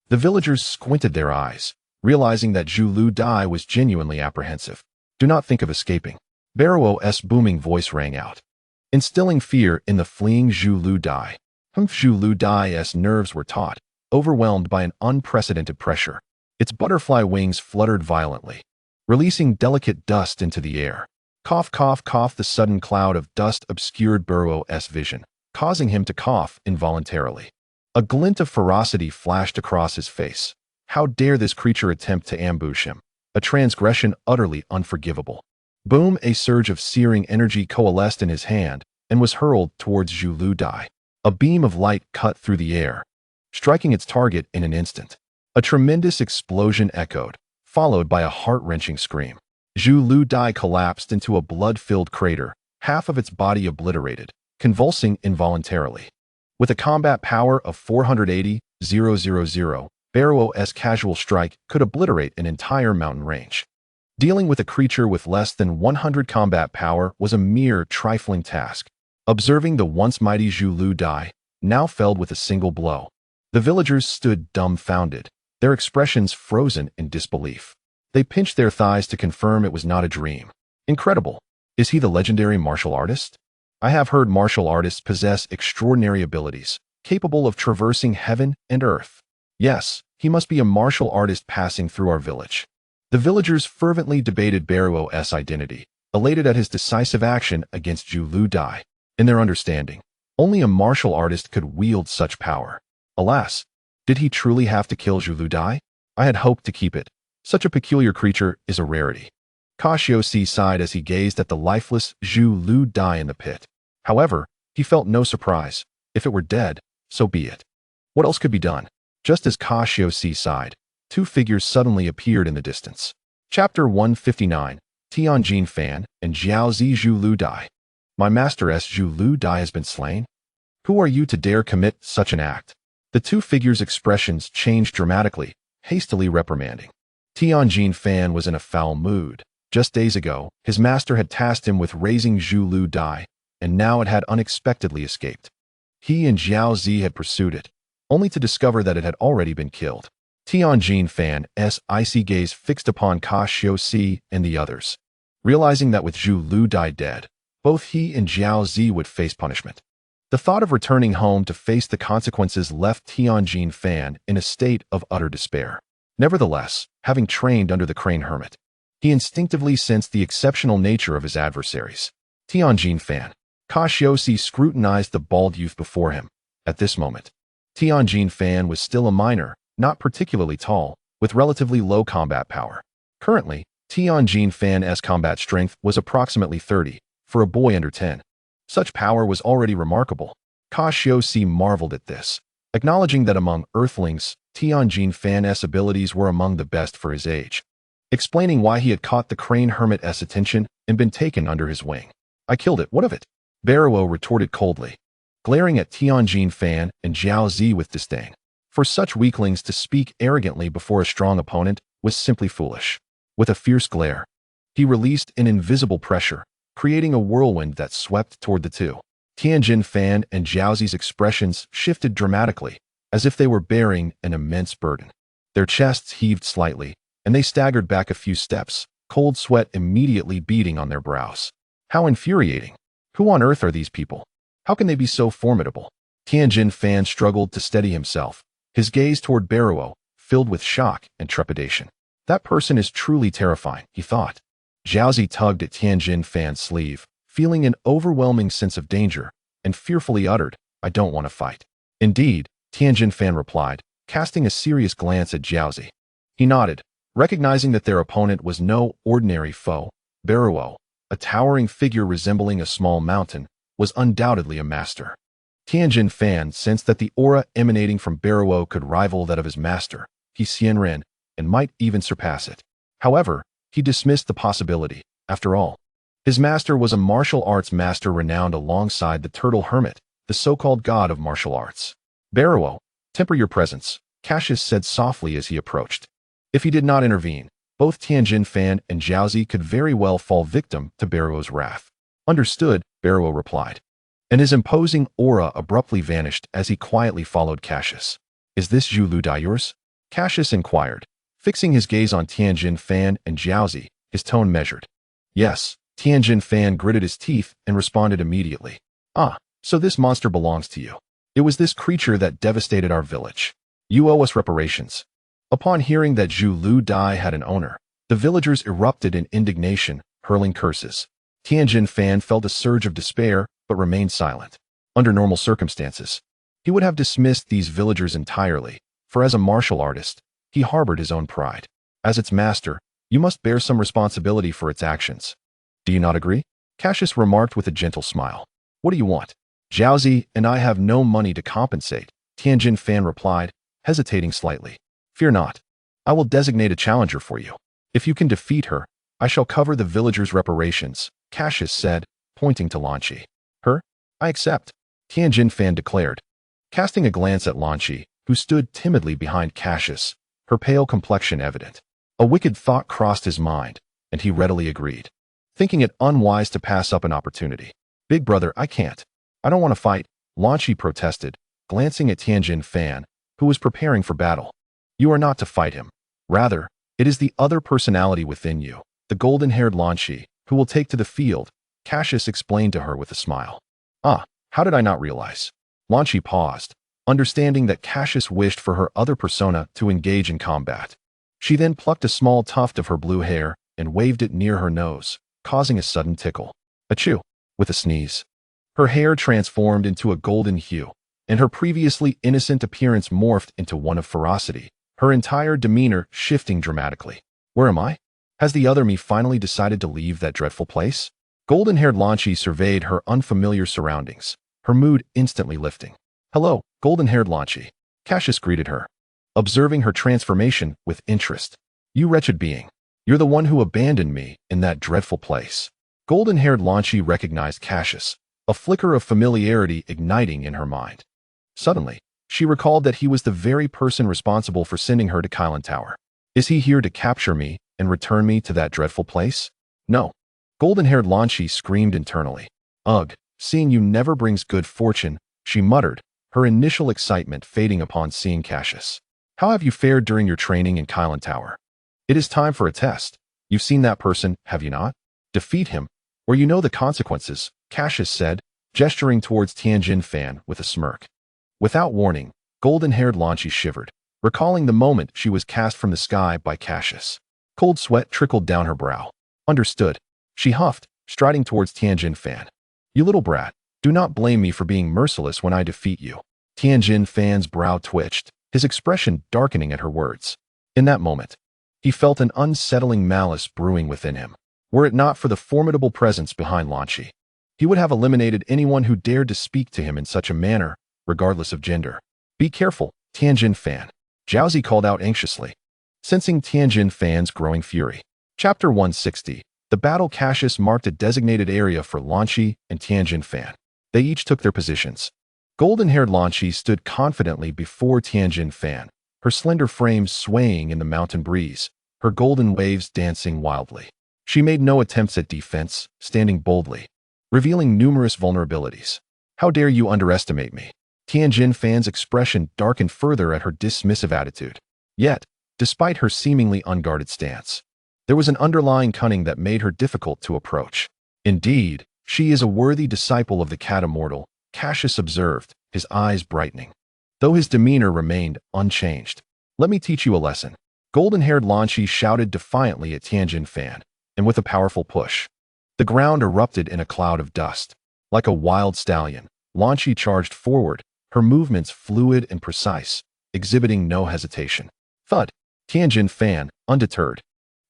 The villagers squinted their eyes, realizing that Zhu Lu Dai was genuinely apprehensive. Do not think of escaping. Barrow's booming voice rang out, instilling fear in the fleeing Zhu Lu Dai. Zhu Lu Dai's nerves were taut, overwhelmed by an unprecedented pressure. Its butterfly wings fluttered violently, releasing delicate dust into the air. Cough, cough, cough. The sudden cloud of dust obscured Barrow's vision, causing him to cough involuntarily. A glint of ferocity flashed across his face. How dare this creature attempt to ambush him? a transgression utterly unforgivable. Boom! A surge of searing energy coalesced in his hand and was hurled towards Zhu Lu Dai. A beam of light cut through the air, striking its target in an instant. A tremendous explosion echoed, followed by a heart-wrenching scream. Zhu Lu Dai collapsed into a blood-filled crater, half of its body obliterated, convulsing involuntarily. With a combat power of 480,000, Barrow's casual strike could obliterate an entire mountain range. Dealing with a creature with less than 100 combat power was a mere trifling task. Observing the once mighty Zhu Lu Dai, now felled with a single blow, the villagers stood dumbfounded, their expressions frozen in disbelief. They pinched their thighs to confirm it was not a dream. Incredible. Is he the legendary martial artist? I have heard martial artists possess extraordinary abilities, capable of traversing heaven and earth. Yes, he must be a martial artist passing through our village. The villagers fervently debated Barrow's identity, elated at his decisive action against Zhu Lu Dai. In their understanding, only a martial artist could wield such power. Alas, did he truly have to kill Zhu Lu Dai? I had hoped to keep it. Such a peculiar creature is a rarity. Cassius sighed as he gazed at the lifeless Zhu Lu Dai in the pit. However, he felt no surprise. If it were dead, so be it. What else could be done? Just as Cassius sighed, two figures suddenly appeared in the distance. Chapter 159, Tianjin Fan and Jiaozi Zhu Lu Dai. My master S. Zhu Lu Dai has been slain? Who are you to dare commit such an act? The two figures' expressions changed dramatically, hastily reprimanding. Tianjin Fan was in a foul mood. Just days ago, his master had tasked him with raising Zhu Lu Dai, and now it had unexpectedly escaped. He and Jiao Zi had pursued it, only to discover that it had already been killed. Tianjin Fan's icy gaze fixed upon Cassius and the others. Realizing that with Zhu Lu Dai dead, both he and Jiao Zi would face punishment. The thought of returning home to face the consequences left Tianjin Fan in a state of utter despair. Nevertheless, having trained under the Crane Hermit, he instinctively sensed the exceptional nature of his adversaries. Tianjin Fan. Cassius scrutinized the bald youth before him. At this moment, Tianjin Fan was still a minor, not particularly tall, with relatively low combat power. Currently, Tianjin Fan's combat strength was approximately 30, for a boy under 10. Such power was already remarkable. Cassius marveled at this, acknowledging that among Earthlings, Tianjin Fan's abilities were among the best for his age. Explaining why he had caught the Crane Hermit's attention and been taken under his wing. I killed it, what of it? Barrow retorted coldly, glaring at Tianjin Fan and Jiao Zi with disdain. For such weaklings to speak arrogantly before a strong opponent was simply foolish. With a fierce glare, he released an invisible pressure, creating a whirlwind that swept toward the two. Tianjin Fan and Jiao Zi's expressions shifted dramatically, as if they were bearing an immense burden. Their chests heaved slightly, and they staggered back a few steps, cold sweat immediately beading on their brows. How infuriating! Who on earth are these people? How can they be so formidable? Tianjin Fan struggled to steady himself, his gaze toward Barrow, filled with shock and trepidation. That person is truly terrifying, he thought. Jiaozi tugged at Tianjin Fan's sleeve, feeling an overwhelming sense of danger, and fearfully uttered, I don't want to fight. Indeed, Tianjin Fan replied, casting a serious glance at Jiaozi. He nodded, recognizing that their opponent was no ordinary foe. Barrow, a towering figure resembling a small mountain, was undoubtedly a master. Tianjin Fan sensed that the aura emanating from Barrow could rival that of his master, Xianren, and might even surpass it. However, he dismissed the possibility. After all, his master was a martial arts master renowned alongside the Turtle Hermit, the so-called god of martial arts. Barrow, temper your presence, Cassius said softly as he approached. If he did not intervene, both Tianjin Fan and Jiaozi could very well fall victim to Barrow's wrath. Understood, Barrow replied. And his imposing aura abruptly vanished as he quietly followed Cassius. Is this Zhu Lu Dai yours? Cassius inquired, fixing his gaze on Tianjin Fan and Jiaozi, his tone measured. Yes, Tianjin Fan gritted his teeth and responded immediately. Ah, so this monster belongs to you. It was this creature that devastated our village. You owe us reparations. Upon hearing that Zhu Lu Dai had an owner, the villagers erupted in indignation, hurling curses. Tianjin Fan felt a surge of despair, but remained silent. Under normal circumstances, he would have dismissed these villagers entirely, for as a martial artist, he harbored his own pride. As its master, You must bear some responsibility for its actions. Do you not agree? Cassius remarked with a gentle smile. What do you want? Jiaozi and I have no money to compensate, Tianjin Fan replied, hesitating slightly. Fear not. I will designate a challenger for you. If you can defeat her, I shall cover the villagers' reparations, Cassius said, pointing to Lanqi. Her? I accept, Tianjin Fan declared. Casting a glance at Lanqi, who stood timidly behind Cassius, her pale complexion evident. A wicked thought crossed his mind, and he readily agreed, thinking it unwise to pass up an opportunity. Big brother, I can't. I don't want to fight, Lanqi protested, glancing at Tianjin Fan, who was preparing for battle. You are not to fight him. Rather, it is the other personality within you, the golden-haired Lanqi, who will take to the field, Cassius explained to her with a smile. Ah, how did I not realize? Lanqi paused, understanding that Cassius wished for her other persona to engage in combat. She then plucked a small tuft of her blue hair and waved it near her nose, causing a sudden tickle. Achoo! With a sneeze. Her hair transformed into a golden hue, and her previously innocent appearance morphed into one of ferocity, her entire demeanor shifting dramatically. Where am I? Has the other me finally decided to leave that dreadful place? Golden-haired Lanqi surveyed her unfamiliar surroundings, her mood instantly lifting. Hello, golden-haired Lanqi. Cassius greeted her, observing her transformation with interest. You wretched being. You're the one who abandoned me in that dreadful place. Golden-haired Lanqi recognized Cassius, a flicker of familiarity igniting in her mind. Suddenly, she recalled that he was the very person responsible for sending her to Kylan Tower. Is he here to capture me and return me to that dreadful place? No. Golden-haired Lanqi screamed internally. Ugh, seeing you never brings good fortune, she muttered, her initial excitement fading upon seeing Cassius. How have you fared during your training in Kylan Tower? It is time for a test. You've seen that person, have you not? Defeat him, or you know the consequences, Cassius said, gesturing towards Tianjin Fan with a smirk. Without warning, golden-haired Lanqi shivered, recalling the moment she was cast from the sky by Cassius. Cold sweat trickled down her brow. Understood. She huffed, striding towards Tianjin Fan. You little brat, do not blame me for being merciless when I defeat you. Tianjin Fan's brow twitched, his expression darkening at her words. In that moment, he felt an unsettling malice brewing within him. Were it not for the formidable presence behind Lanqi, he would have eliminated anyone who dared to speak to him in such a manner, regardless of gender. Be careful, Tianjin Fan, Jiaozi called out anxiously, sensing Tianjin Fan's growing fury. Chapter 160. The battle. Cassius marked a designated area for Lanqi and Tianjin Fan. They each took their positions. Golden-haired Lanqi stood confidently before Tianjin Fan, her slender frame swaying in the mountain breeze, her golden waves dancing wildly. She made no attempts at defense, standing boldly, revealing numerous vulnerabilities. How dare you underestimate me? Tianjin Fan's expression darkened further at her dismissive attitude. Yet, despite her seemingly unguarded stance, there was an underlying cunning that made her difficult to approach. Indeed, she is a worthy disciple of the cat immortal, Cassius observed, his eyes brightening, though his demeanor remained unchanged. Let me teach you a lesson. Golden-haired Lanqi shouted defiantly at Tianjin Fan, and with a powerful push, the ground erupted in a cloud of dust. Like a wild stallion, Lanqi charged forward, her movements fluid and precise, exhibiting no hesitation. Thud! Tianjin Fan, undeterred,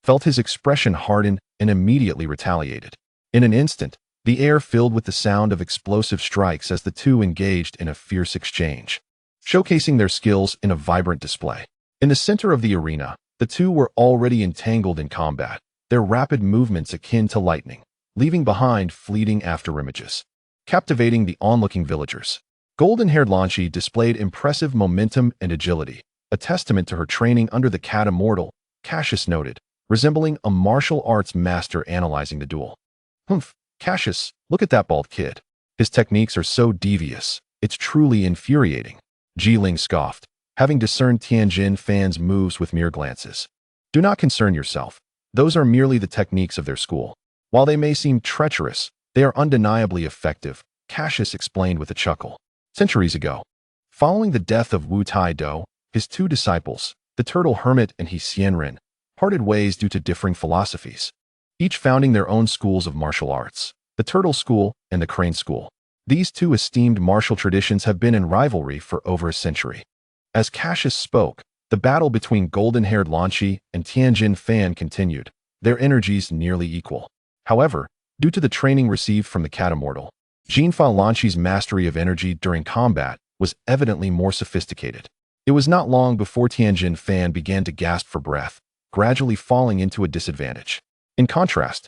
felt his expression harden and immediately retaliated. In an instant, the air filled with the sound of explosive strikes as the two engaged in a fierce exchange, showcasing their skills in a vibrant display. In the center of the arena, the two were already entangled in combat, their rapid movements akin to lightning, leaving behind fleeting afterimages, captivating the onlooking villagers. Golden-haired Lanqi displayed impressive momentum and agility, a testament to her training under the cat immortal, Cassius noted, resembling a martial arts master analyzing the duel. Humph, Cassius, look at that bald kid. His techniques are so devious, it's truly infuriating. Jiling scoffed, having discerned Tianjin Fan's moves with mere glances. Do not concern yourself. Those are merely the techniques of their school. While they may seem treacherous, they are undeniably effective, Cassius explained with a chuckle. Centuries ago, following the death of Wu Tai-do, his two disciples, the Turtle Hermit and He Xianren, parted ways due to differing philosophies, each founding their own schools of martial arts, the Turtle School and the Crane School. These two esteemed martial traditions have been in rivalry for over a century. As Cassius spoke, The battle between golden-haired Lanqi and Tianjin Fan continued, their energies nearly equal. However, due to the training received from the Catamortal, Jinfa Lanqi's mastery of energy during combat was evidently more sophisticated. It was not long before Tianjin Fan began to gasp for breath, gradually falling into a disadvantage. In contrast,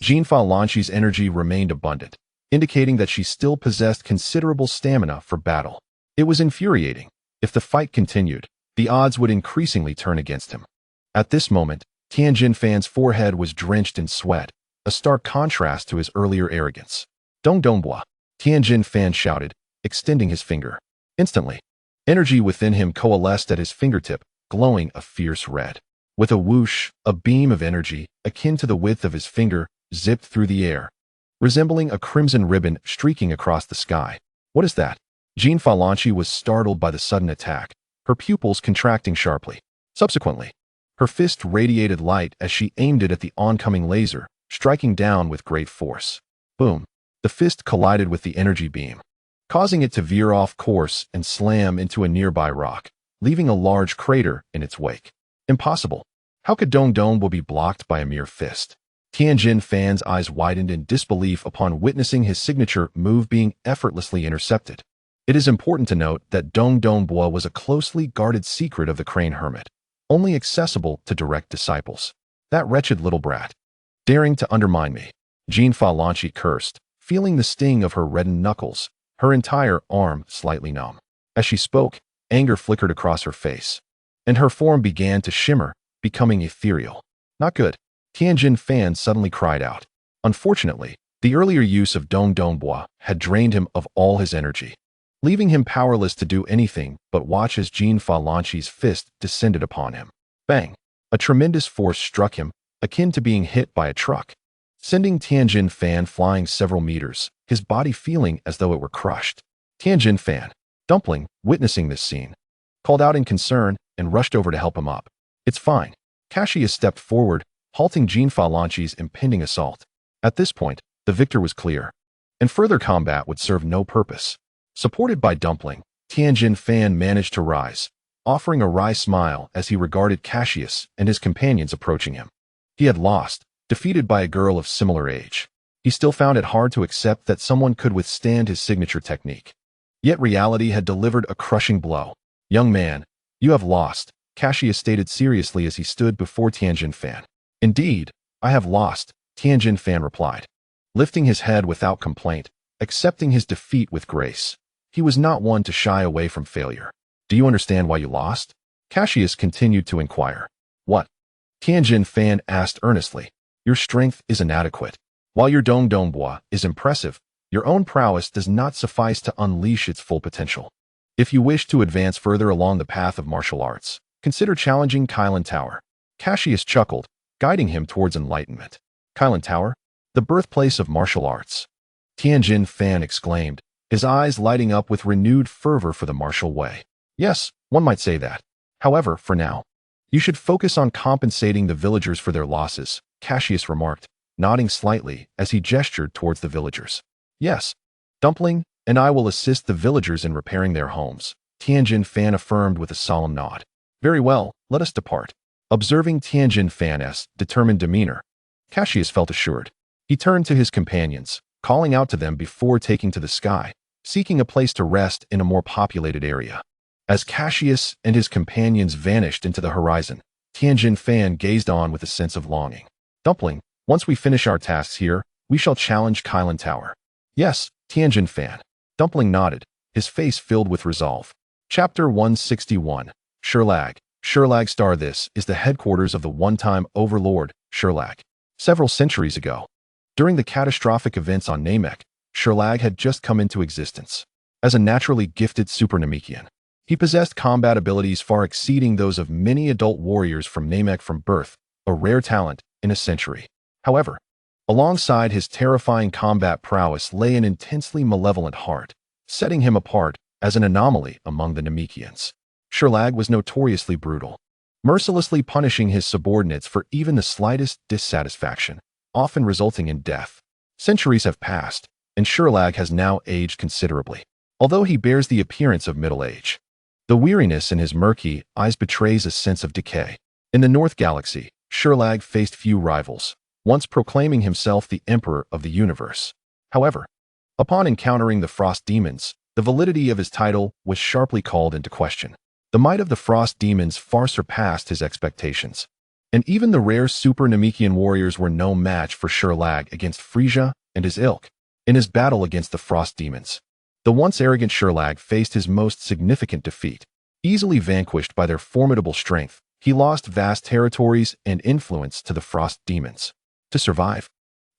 Jinfa Lanqi's energy remained abundant, indicating that she still possessed considerable stamina for battle. It was infuriating. If the fight continued, the odds would increasingly turn against him. At this moment, Tianjin Fan's forehead was drenched in sweat, a stark contrast to his earlier arrogance. Dong Dongbua, Tianjin Fan shouted, extending his finger. Instantly, energy within him coalesced at his fingertip, glowing a fierce red. With a whoosh, a beam of energy, akin to the width of his finger, zipped through the air, resembling a crimson ribbon streaking across the sky. What is that? Jinfa Lanqi was startled by the sudden attack, her pupils contracting sharply. Subsequently, her fist radiated light as she aimed it at the oncoming laser, striking down with great force. Boom! The fist collided with the energy beam, causing it to veer off course and slam into a nearby rock, leaving a large crater in its wake. Impossible! How could Dong Dongbua be blocked by a mere fist? Tianjin Fan's eyes widened in disbelief upon witnessing his signature move being effortlessly intercepted. It is important to note that Dong Dongbua was a closely guarded secret of the Crane Hermit, only accessible to direct disciples. That wretched little brat. Daring to undermine me, Jinfa Lanqi cursed, feeling the sting of her reddened knuckles, her entire arm slightly numb. As she spoke, anger flickered across her face, and her form began to shimmer, becoming ethereal. Not good. Tianjin Fan suddenly cried out. Unfortunately, the earlier use of Dong Dongbua had drained him of all his energy, leaving him powerless to do anything but watch as Jinfa Lanqi's fist descended upon him. Bang! A tremendous force struck him, akin to being hit by a truck, sending Tianjin Fan flying several meters, his body feeling as though it were crushed. Tianjin Fan, Dumpling, witnessing this scene, called out in concern and rushed over to help him up. It's fine. Cassius stepped forward, halting Jinfa Lanqi's impending assault. At this point, the victor was clear, and further combat would serve no purpose. Supported by Dumpling, Tianjin Fan managed to rise, offering a wry smile as he regarded Cassius and his companions approaching him. He had lost, defeated by a girl of similar age. He still found it hard to accept that someone could withstand his signature technique. Yet reality had delivered a crushing blow. Young man, you have lost, Cassius stated seriously as he stood before Tianjin Fan. Indeed, I have lost, Tianjin Fan replied, lifting his head without complaint, accepting his defeat with grace. He was not one to shy away from failure. Do you understand why you lost? Cassius continued to inquire. What? Tianjin Fan asked earnestly. Your strength is inadequate. While your Dong Dongbua is impressive, your own prowess does not suffice to unleash its full potential. If you wish to advance further along the path of martial arts, consider challenging Kylan Tower. Cassius chuckled, guiding him towards enlightenment. Kylan Tower? The birthplace of martial arts. Tianjin Fan exclaimed, his eyes lighting up with renewed fervor for the martial way. Yes, one might say that. However, for now, you should focus on compensating the villagers for their losses, Cassius remarked, nodding slightly as he gestured towards the villagers. Yes, Dumpling and I will assist the villagers in repairing their homes, Tianjin Fan affirmed with a solemn nod. Very well, let us depart. Observing Tianjin Fan's determined demeanor, Cassius felt assured. He turned to his companions, calling out to them before taking to the sky, seeking a place to rest in a more populated area. As Cassius and his companions vanished into the horizon, Tianjin Fan gazed on with a sense of longing. Dumpling, once we finish our tasks here, we shall challenge Kylan Tower. Yes, Tianjin Fan. Dumpling nodded, his face filled with resolve. Chapter 161. Sherlag. Sherlag Star. This is the headquarters of the one-time overlord, Sherlag. Several centuries ago, during the catastrophic events on Namek, Sherlag had just come into existence. As a naturally gifted Super Namekian, he possessed combat abilities far exceeding those of many adult warriors from Namek from birth, a rare talent in a century. However, alongside his terrifying combat prowess lay an intensely malevolent heart, setting him apart as an anomaly among the Namekians. Sherlag was notoriously brutal, mercilessly punishing his subordinates for even the slightest dissatisfaction, often resulting in death. Centuries have passed, and Sherlag has now aged considerably. Although he bears the appearance of middle age, The weariness in his murky eyes betrays a sense of decay. In the North Galaxy, Sherlag faced few rivals, once proclaiming himself the Emperor of the universe. However, upon encountering the Frost Demons, the validity of his title was sharply called into question. The might of the Frost Demons far surpassed his expectations, and even the rare Super Namekian warriors were no match for Sherlag against Frieza and his ilk. In his battle against the Frost Demons, the once arrogant Sherlag faced his most significant defeat. Easily vanquished by their formidable strength, he lost vast territories and influence to the Frost Demons. To survive,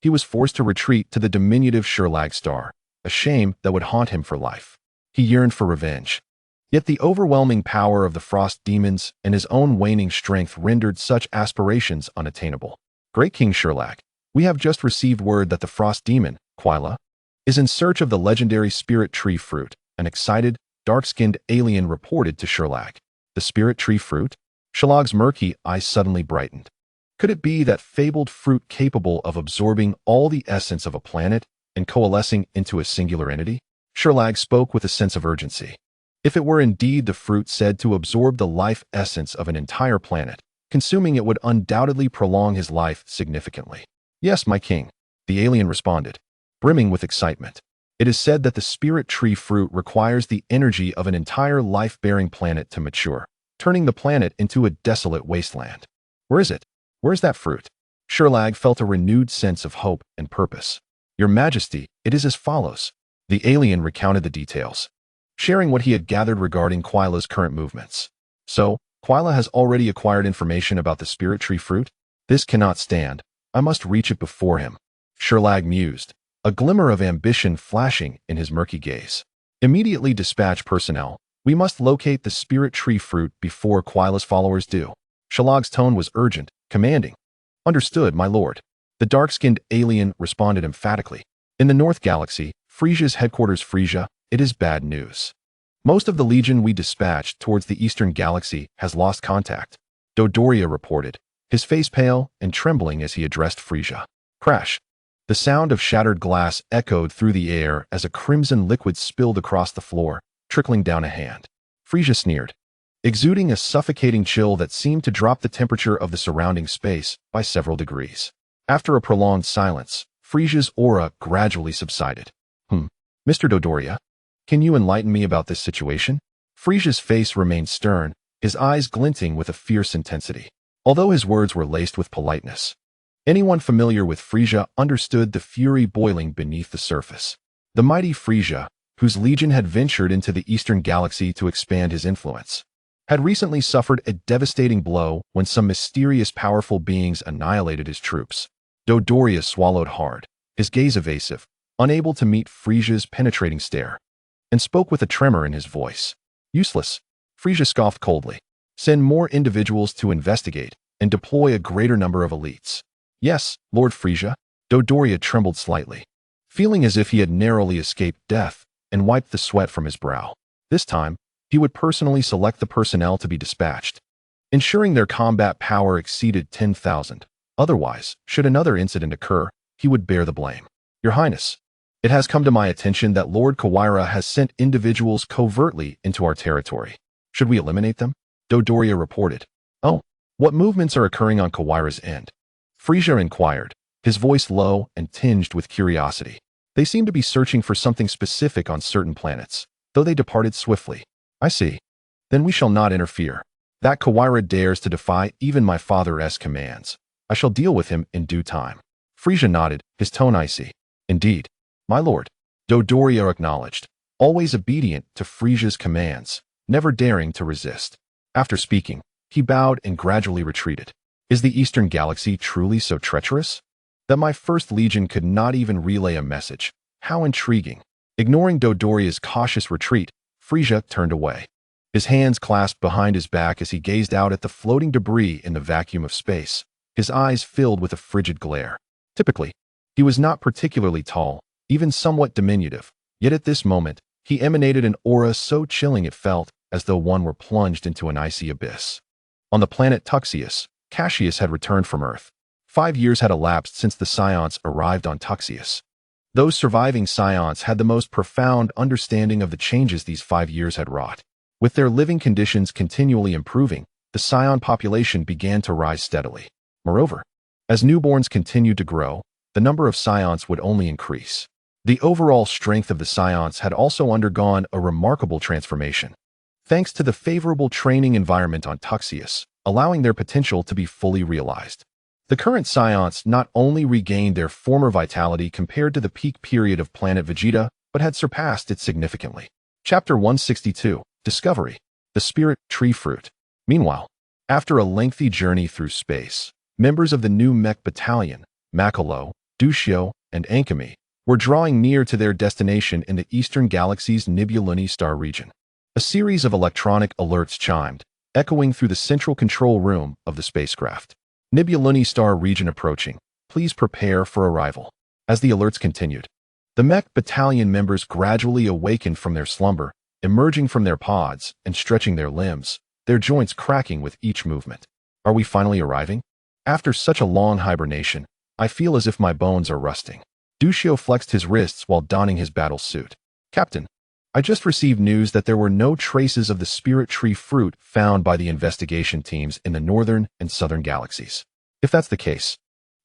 he was forced to retreat to the diminutive Sherlag Star, a shame that would haunt him for life. He yearned for revenge. Yet the overwhelming power of the Frost Demons and his own waning strength rendered such aspirations unattainable. Great King Sherlag, we have just received word that the Frost Demon, Quila, is in search of the legendary Spirit Tree Fruit, an excited, dark-skinned alien reported to Sherlag. The Spirit Tree Fruit? Sherlag's murky eyes suddenly brightened. Could it be that fabled fruit capable of absorbing all the essence of a planet and coalescing into a singular entity? Sherlag spoke with a sense of urgency. If it were indeed the fruit said to absorb the life essence of an entire planet, consuming it would undoubtedly prolong his life significantly. Yes, my king, the alien responded, brimming with excitement. It is said that the Spirit Tree Fruit requires the energy of an entire life-bearing planet to mature, turning the planet into a desolate wasteland. Where is it? Where is that fruit? Sherlag felt a renewed sense of hope and purpose. Your Majesty, it is as follows. The alien recounted the details, sharing what he had gathered regarding Quila's current movements. So, Quila has already acquired information about the Spirit Tree Fruit? This cannot stand. I must reach it before him. Sherlag mused, a glimmer of ambition flashing in his murky gaze. Immediately dispatch personnel. We must locate the Spirit Tree Fruit before Quila's followers do. Sherlag's tone was urgent, commanding. Understood, my lord. The dark-skinned alien responded emphatically. In the North Galaxy, Frieza's headquarters Frieza, it is bad news. Most of the legion we dispatched towards the Eastern Galaxy has lost contact. Dodoria reported, his face pale and trembling as he addressed Frieza. Crash. The sound of shattered glass echoed through the air as a crimson liquid spilled across the floor, trickling down a hand. Frieza sneered, exuding a suffocating chill that seemed to drop the temperature of the surrounding space by several degrees. After a prolonged silence, Frieza's aura gradually subsided. Mr. Dodoria, can you enlighten me about this situation? Frieza's face remained stern, his eyes glinting with a fierce intensity. Although his words were laced with politeness, anyone familiar with Frieza understood the fury boiling beneath the surface. The mighty Frieza, whose legion had ventured into the Eastern Galaxy to expand his influence, had recently suffered a devastating blow when some mysterious powerful beings annihilated his troops. Dodoria swallowed hard, his gaze evasive, unable to meet Frieza's penetrating stare, and spoke with a tremor in his voice. Useless. Frieza scoffed coldly. Send more individuals to investigate and deploy a greater number of elites. Yes, Lord Frieza. Dodoria trembled slightly, feeling as if he had narrowly escaped death, and wiped the sweat from his brow. This time, he would personally select the personnel to be dispatched, ensuring their combat power exceeded 10,000. Otherwise, should another incident occur, he would bear the blame. Your Highness, it has come to my attention that Lord Kawira has sent individuals covertly into our territory. Should we eliminate them? Dodoria reported. Oh, what movements are occurring on Kawira's end? Frieza inquired, his voice low and tinged with curiosity. They seem to be searching for something specific on certain planets, though they departed swiftly. I see. Then we shall not interfere. That Kawira dares to defy even my father's commands. I shall deal with him in due time. Frieza nodded, his tone icy. Indeed. My lord. Dodoria acknowledged, always obedient to Frieza's commands, never daring to resist. After speaking, he bowed and gradually retreated. Is the Eastern Galaxy truly so treacherous? That my first legion could not even relay a message. How intriguing. Ignoring Dodoria's cautious retreat, Frieza turned away. His hands clasped behind his back as he gazed out at the floating debris in the vacuum of space, his eyes filled with a frigid glare. Typically, he was not particularly tall, even somewhat diminutive, yet at this moment, he emanated an aura so chilling it felt as though one were plunged into an icy abyss. On the planet Tuxius, Cassius had returned from Earth. 5 years had elapsed since the Saiyans arrived on Tuxius. Those surviving Saiyans had the most profound understanding of the changes these 5 years had wrought. With their living conditions continually improving, the Saiyan population began to rise steadily. Moreover, as newborns continued to grow, the number of Saiyans would only increase. The overall strength of the Saiyans had also undergone a remarkable transformation, thanks to the favorable training environment on Cassius, allowing their potential to be fully realized. The current Saiyans not only regained their former vitality compared to the peak period of Planet Vegeta, but had surpassed it significantly. Chapter 162, Discovery, the Spirit Tree Fruit. Meanwhile, after a lengthy journey through space, members of the new mech battalion, Makalo, Dushio, and Ankami, were drawing near to their destination in the eastern galaxy's Nibeluni star region. A series of electronic alerts chimed, echoing through the central control room of the spacecraft. Nibeluni star region approaching. Please prepare for arrival. As the alerts continued, the mech battalion members gradually awakened from their slumber, emerging from their pods and stretching their limbs, their joints cracking with each movement. Are we finally arriving? After such a long hibernation, I feel as if my bones are rusting. Dushio flexed his wrists while donning his battle suit. Captain, I just received news that there were no traces of the Spirit Tree Fruit found by the investigation teams in the northern and southern galaxies. If that's the case,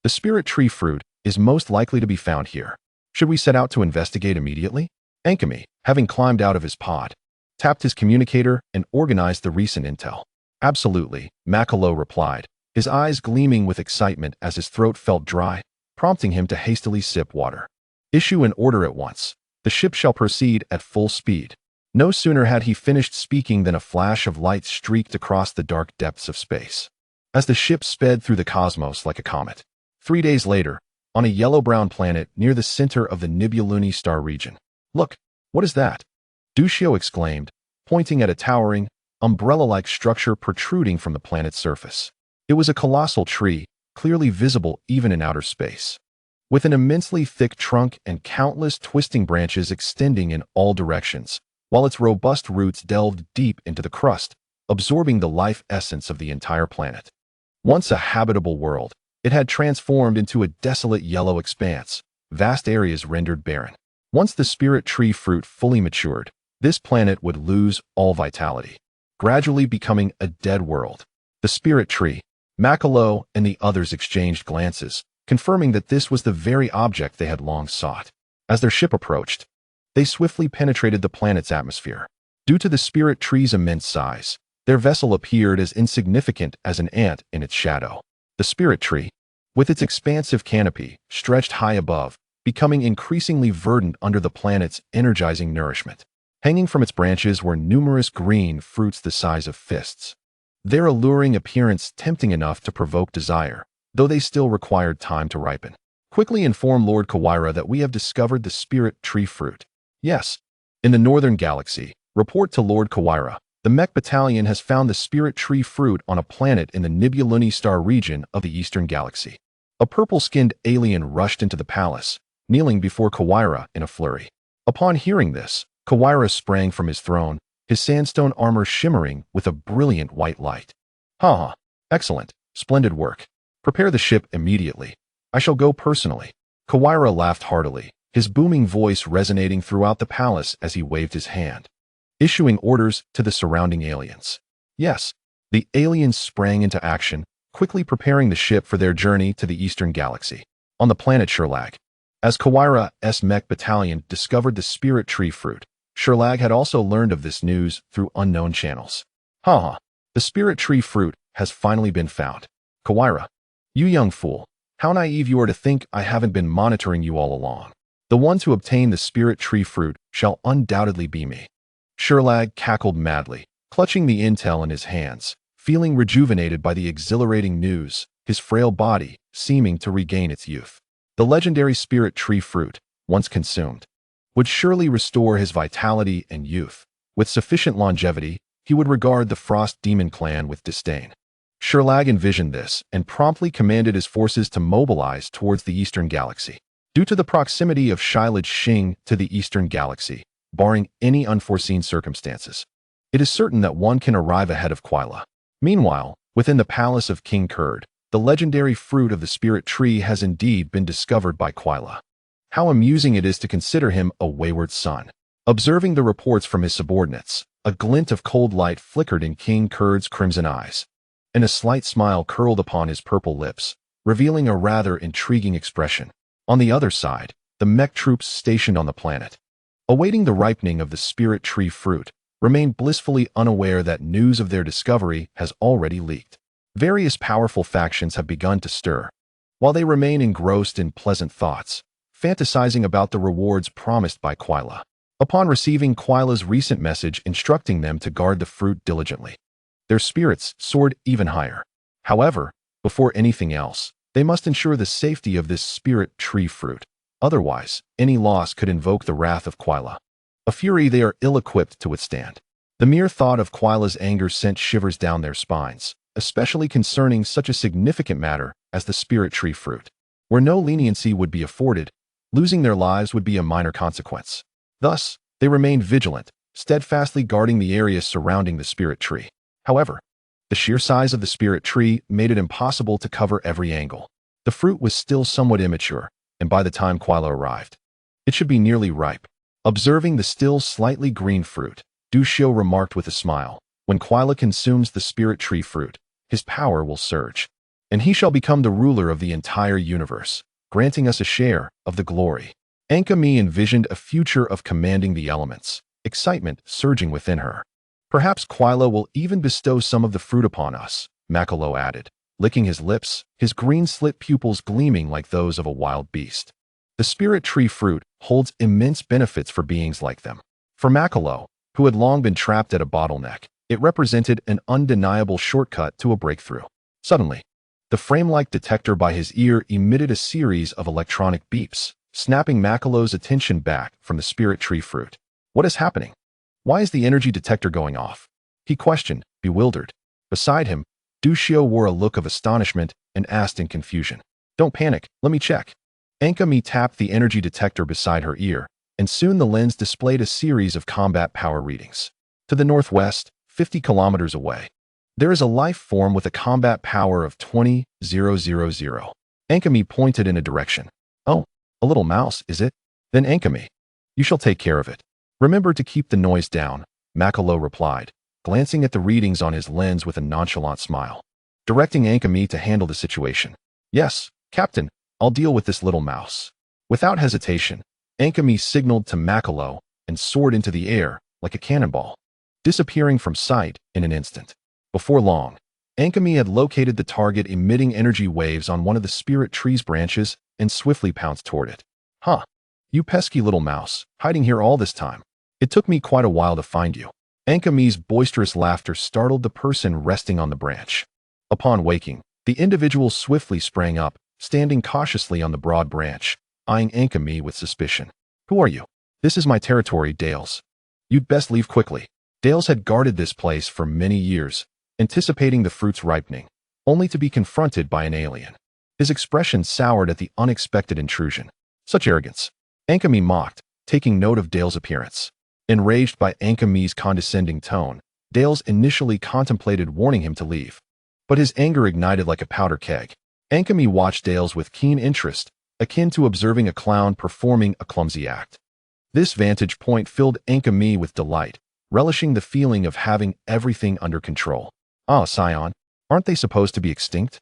the Spirit Tree Fruit is most likely to be found here. Should we set out to investigate immediately? Ankami, having climbed out of his pod, tapped his communicator and organized the recent intel. Absolutely, Makalo replied, his eyes gleaming with excitement as his throat felt dry, prompting him to hastily sip water. Issue an order at once. The ship shall proceed at full speed. No sooner had he finished speaking than a flash of light streaked across the dark depths of space, as the ship sped through the cosmos like a comet. 3 days later, on a yellow-brown planet near the center of the Nibeluni star region. Look, what is that? Dushio exclaimed, pointing at a towering, umbrella-like structure protruding from the planet's surface. It was a colossal tree, clearly visible even in outer space, with an immensely thick trunk and countless twisting branches extending in all directions, while its robust roots delved deep into the crust, absorbing the life essence of the entire planet. Once a habitable world, it had transformed into a desolate yellow expanse, vast areas rendered barren. Once the Spirit Tree Fruit fully matured, this planet would lose all vitality, gradually becoming a dead world. The Spirit Tree, Makalo and the others exchanged glances, confirming that this was the very object they had long sought. As their ship approached, they swiftly penetrated the planet's atmosphere. Due to the Spirit Tree's immense size, their vessel appeared as insignificant as an ant in its shadow. The Spirit Tree, with its expansive canopy, stretched high above, becoming increasingly verdant under the planet's energizing nourishment. Hanging from its branches were numerous green fruits the size of fists, their alluring appearance tempting enough to provoke desire, though they still required time to ripen. Quickly inform Lord Kawaira that we have discovered the Spirit Tree Fruit. Yes, in the northern galaxy, report to Lord Kawaira. The mech battalion has found the Spirit Tree Fruit on a planet in the Nibeluni star region of the eastern galaxy. A purple-skinned alien rushed into the palace, kneeling before Kawaira in a flurry. Upon hearing this, Kawaira sprang from his throne, his sandstone armor shimmering with a brilliant white light. Ha! Excellent, splendid work. Prepare the ship immediately. I shall go personally. Kawaira laughed heartily, his booming voice resonating throughout the palace as he waved his hand, issuing orders to the surrounding aliens. Yes, the aliens sprang into action, quickly preparing the ship for their journey to the eastern galaxy. On the planet Sherlag, as Kawaira's mech battalion discovered the Spirit Tree Fruit, Sherlag had also learned of this news through unknown channels. The Spirit Tree Fruit has finally been found. Kawaira, you young fool, how naive you are to think I haven't been monitoring you all along. The one to obtain the Spirit Tree Fruit shall undoubtedly be me. Sherlag cackled madly, clutching the intel in his hands, feeling rejuvenated by the exhilarating news, his frail body seeming to regain its youth. The legendary Spirit Tree Fruit, once consumed, would surely restore his vitality and youth. With sufficient longevity, he would regard the Frost Demon clan with disdain. Sherlag envisioned this and promptly commanded his forces to mobilize towards the eastern galaxy. Due to the proximity of Shilaj Shing to the eastern galaxy, barring any unforeseen circumstances, it is certain that one can arrive ahead of Quila. Meanwhile, within the palace of King Kurd, the legendary fruit of the Spirit Tree has indeed been discovered by Quila. How amusing it is to consider him a wayward son. Observing the reports from his subordinates, A glint of cold light flickered in King Kurd's crimson eyes, and a slight smile curled upon his purple lips, revealing a rather intriguing expression. On the other side, the mech troops stationed on the planet, awaiting the ripening of the spirit tree fruit, remained blissfully unaware that news of their discovery has already leaked. Various powerful factions have begun to stir, while they remain engrossed in pleasant thoughts, fantasizing about the rewards promised by Quila. Upon receiving Quila's recent message instructing them to guard the fruit diligently, their spirits soared even higher. However, before anything else, they must ensure the safety of this spirit tree fruit. Otherwise, any loss could invoke the wrath of Quila, a fury they are ill-equipped to withstand. The mere thought of Quila's anger sent shivers down their spines, especially concerning such a significant matter as the spirit tree fruit. Where no leniency would be afforded, losing their lives would be a minor consequence. Thus, they remained vigilant, steadfastly guarding the area surrounding the spirit tree. However, the sheer size of the spirit tree made it impossible to cover every angle. The fruit was still somewhat immature, and by the time Quila arrived, it should be nearly ripe. Observing the still slightly green fruit, Dushio remarked with a smile, "When Quila consumes the spirit tree fruit, his power will surge, and he shall become the ruler of the entire universe, granting us a share of the glory." Ankami envisioned a future of commanding the elements, excitement surging within her. "Perhaps Quila will even bestow some of the fruit upon us," Makalo added, licking his lips, his green slit pupils gleaming like those of a wild beast. The spirit tree fruit holds immense benefits for beings like them. For Makalo, who had long been trapped at a bottleneck, it represented an undeniable shortcut to a breakthrough. Suddenly, the frame-like detector by his ear emitted a series of electronic beeps, snapping Makalo's attention back from the spirit tree fruit. "What is happening? Why is the energy detector going off?" he questioned, bewildered. Beside him, Dushio wore a look of astonishment and asked in confusion. "Don't panic, let me check." Ankami tapped the energy detector beside her ear, and soon the lens displayed a series of combat power readings. To the northwest, 50 kilometers away, there is a life form with a combat power of 20,000. Ankami pointed in a direction. "Oh, a little mouse, is it? Then Ankami, you shall take care of it. Remember to keep the noise down," Makalo replied, glancing at the readings on his lens with a nonchalant smile, directing Ankami to handle the situation. "Yes, Captain, I'll deal with this little mouse." Without hesitation, Ankami signaled to Makalo and soared into the air like a cannonball, disappearing from sight in an instant. Before long, Ankami had located the target emitting energy waves on one of the spirit tree's branches and swiftly pounced toward it. "Huh, you pesky little mouse, hiding here all this time. It took me quite a while to find you." Ankami's boisterous laughter startled the person resting on the branch. Upon waking, the individual swiftly sprang up, standing cautiously on the broad branch, eyeing Ankami with suspicion. "Who are you?" "This is my territory, Dales. You'd best leave quickly." Dales had guarded this place for many years, anticipating the fruit's ripening, only to be confronted by an alien. His expression soured at the unexpected intrusion. Such arrogance. Ankami mocked, taking note of Dale's appearance. Enraged by Ankami's condescending tone, Dales initially contemplated warning him to leave, but his anger ignited like a powder keg. Ankami watched Dales with keen interest, akin to observing a clown performing a clumsy act. This vantage point filled Ankami with delight, relishing the feeling of having everything under control. "Ah, Saiyan, aren't they supposed to be extinct?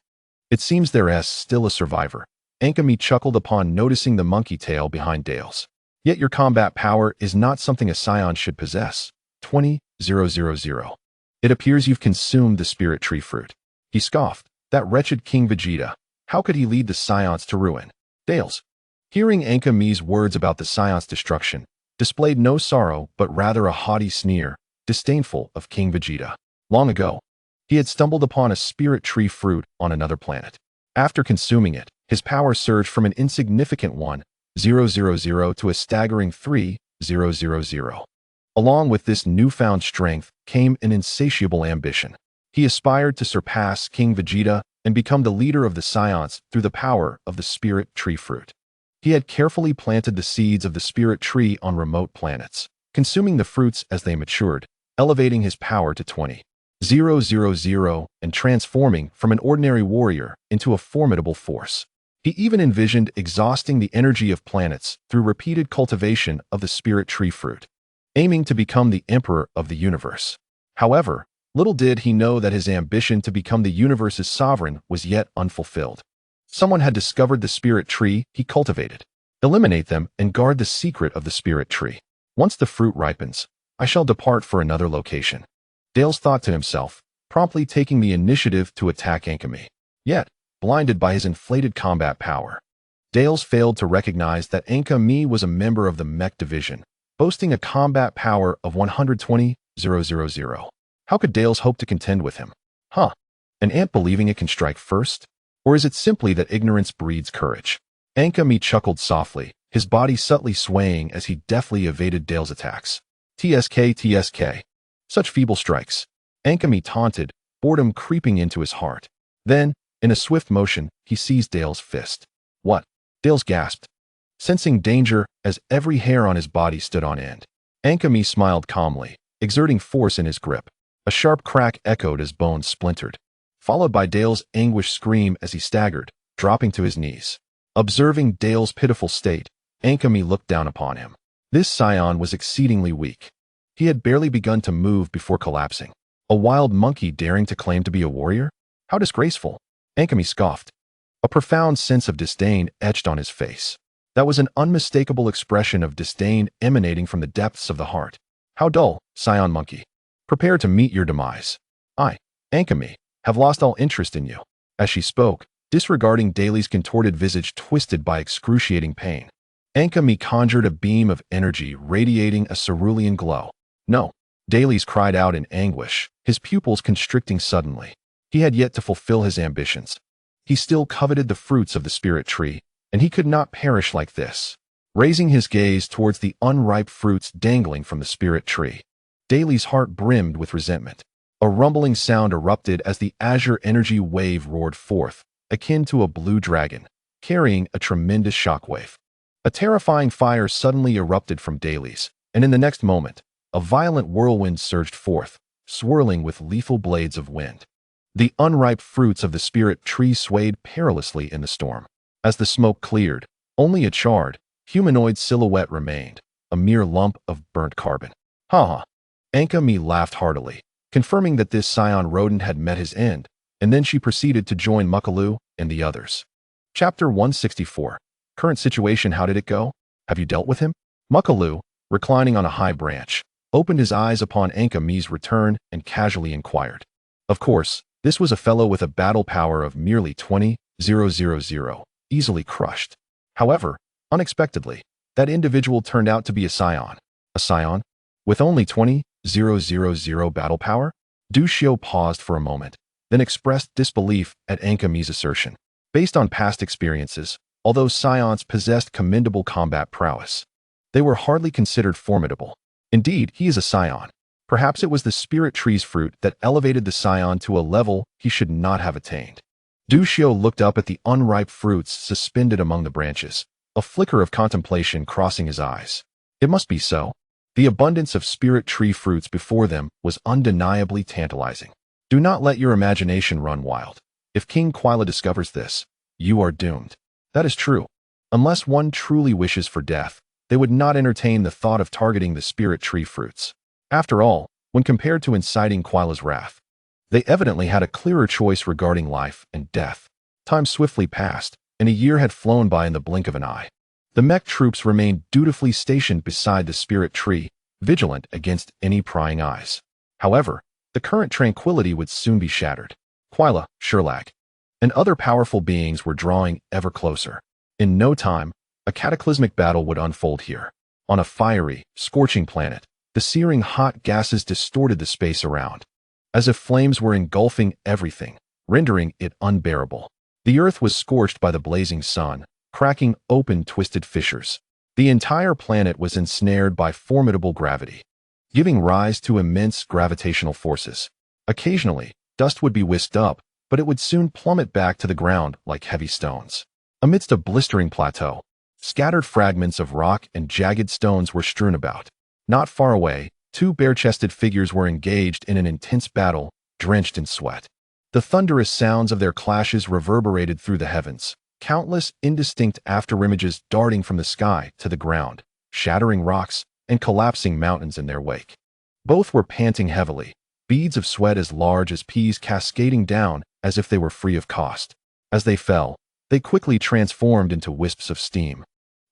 It seems there's still a survivor." Ankami chuckled upon noticing the monkey tail behind Dales. "Yet your combat power is not something a Saiyan should possess. 20,000. It appears you've consumed the spirit tree fruit." He scoffed. That wretched King Vegeta, how could he lead the Saiyans to ruin? Dales, hearing Ankami's words about the Saiyans' destruction, displayed no sorrow but rather a haughty sneer, disdainful of King Vegeta. Long ago, he had stumbled upon a spirit tree fruit on another planet. After consuming it, his power surged from an insignificant 1,000 to a staggering 3,000. Along with this newfound strength came an insatiable ambition. He aspired to surpass King Vegeta and become the leader of the Saiyans through the power of the spirit tree fruit. He had carefully planted the seeds of the spirit tree on remote planets, consuming the fruits as they matured, elevating his power to 20,000 and transforming from an ordinary warrior into a formidable force. He even envisioned exhausting the energy of planets through repeated cultivation of the spirit tree fruit. aiming to become the emperor of the universe. However, little did he know that his ambition to become the universe's sovereign was yet unfulfilled. Someone had discovered the spirit tree he cultivated. Eliminate them and guard the secret of the spirit tree. Once the fruit ripens, I shall depart for another location. Dales thought to himself, promptly taking the initiative to attack Ankami. Yet, blinded by his inflated combat power, Dales failed to recognize that Ankami was a member of the mech division, boasting a combat power of 120,000. How could Dales hope to contend with him? An ant believing it can strike first? Or is it simply that ignorance breeds courage? Ankami chuckled softly, his body subtly swaying as he deftly evaded Dale's attacks. TSK. Such feeble strikes. Ankami taunted, boredom creeping into his heart. Then, in a swift motion, he seized Dale's fist. What? Dales gasped, sensing danger as every hair on his body stood on end. Ankami smiled calmly, exerting force in his grip. A sharp crack echoed as bones splintered, followed by Dale's anguished scream as he staggered, dropping to his knees. Observing Dale's pitiful state, Ankami looked down upon him. This Saiyan was exceedingly weak. He had barely begun to move before collapsing. A wild monkey daring to claim to be a warrior? How disgraceful! Ankami scoffed. A profound sense of disdain etched on his face. That was an unmistakable expression of disdain emanating from the depths of the heart. How dull, Saiyan monkey. Prepare to meet your demise. I, Ankami, have lost all interest in you. As she spoke, disregarding Daly's contorted visage twisted by excruciating pain, Ankami conjured a beam of energy radiating a cerulean glow. No, Daly's cried out in anguish, his pupils constricting suddenly. He had yet to fulfill his ambitions. He still coveted the fruits of the spirit tree, and he could not perish like this. Raising his gaze towards the unripe fruits dangling from the spirit tree, Daly's heart brimmed with resentment. A rumbling sound erupted as the azure energy wave roared forth, akin to a blue dragon, carrying a tremendous shockwave. A terrifying fire suddenly erupted from Daly's, and in the next moment, a violent whirlwind surged forth, swirling with lethal blades of wind. The unripe fruits of the spirit tree swayed perilously in the storm. As the smoke cleared, only a charred, humanoid silhouette remained, a mere lump of burnt carbon. Ha! Ankami laughed heartily, confirming that this Saiyan rodent had met his end, and then she proceeded to join Mukalu and the others. Chapter 164. Current situation, how did it go? Have you dealt with him? Mukalu, reclining on a high branch, opened his eyes upon Ankami's return and casually inquired. Of course, this was a fellow with a battle power of merely 20,000, easily crushed. However, unexpectedly, that individual turned out to be a Saiyan. A Saiyan? With only 20,000 battle power? Du Xiu paused for a moment, then expressed disbelief at Ankami's assertion. Based on past experiences, although Saiyans possessed commendable combat prowess, they were hardly considered formidable. Indeed, he is a Saiyan. Perhaps it was the spirit tree's fruit that elevated the Saiyan to a level he should not have attained. Du Xiu looked up at the unripe fruits suspended among the branches, a flicker of contemplation crossing his eyes. It must be so. The abundance of spirit tree fruits before them was undeniably tantalizing. Do not let your imagination run wild. If King Quila discovers this, you are doomed. That is true. Unless one truly wishes for death, they would not entertain the thought of targeting the spirit tree fruits. After all, when compared to inciting Quila's wrath, they evidently had a clearer choice regarding life and death. Time swiftly passed, and a year had flown by in the blink of an eye. The mech troops remained dutifully stationed beside the spirit tree, vigilant against any prying eyes. However, the current tranquility would soon be shattered. Quila, Sherlock, and other powerful beings were drawing ever closer. In no time, a cataclysmic battle would unfold here. On a fiery, scorching planet, the searing hot gases distorted the space around, as if flames were engulfing everything, rendering it unbearable. The earth was scorched by the blazing sun, cracking open twisted fissures. The entire planet was ensnared by formidable gravity, giving rise to immense gravitational forces. Occasionally, dust would be whisked up, but it would soon plummet back to the ground like heavy stones. Amidst a blistering plateau, scattered fragments of rock and jagged stones were strewn about. Not far away, two bare-chested figures were engaged in an intense battle, drenched in sweat. The thunderous sounds of their clashes reverberated through the heavens, countless indistinct afterimages darting from the sky to the ground, shattering rocks, and collapsing mountains in their wake. Both were panting heavily, beads of sweat as large as peas cascading down as if they were free of cost. As they fell, they quickly transformed into wisps of steam,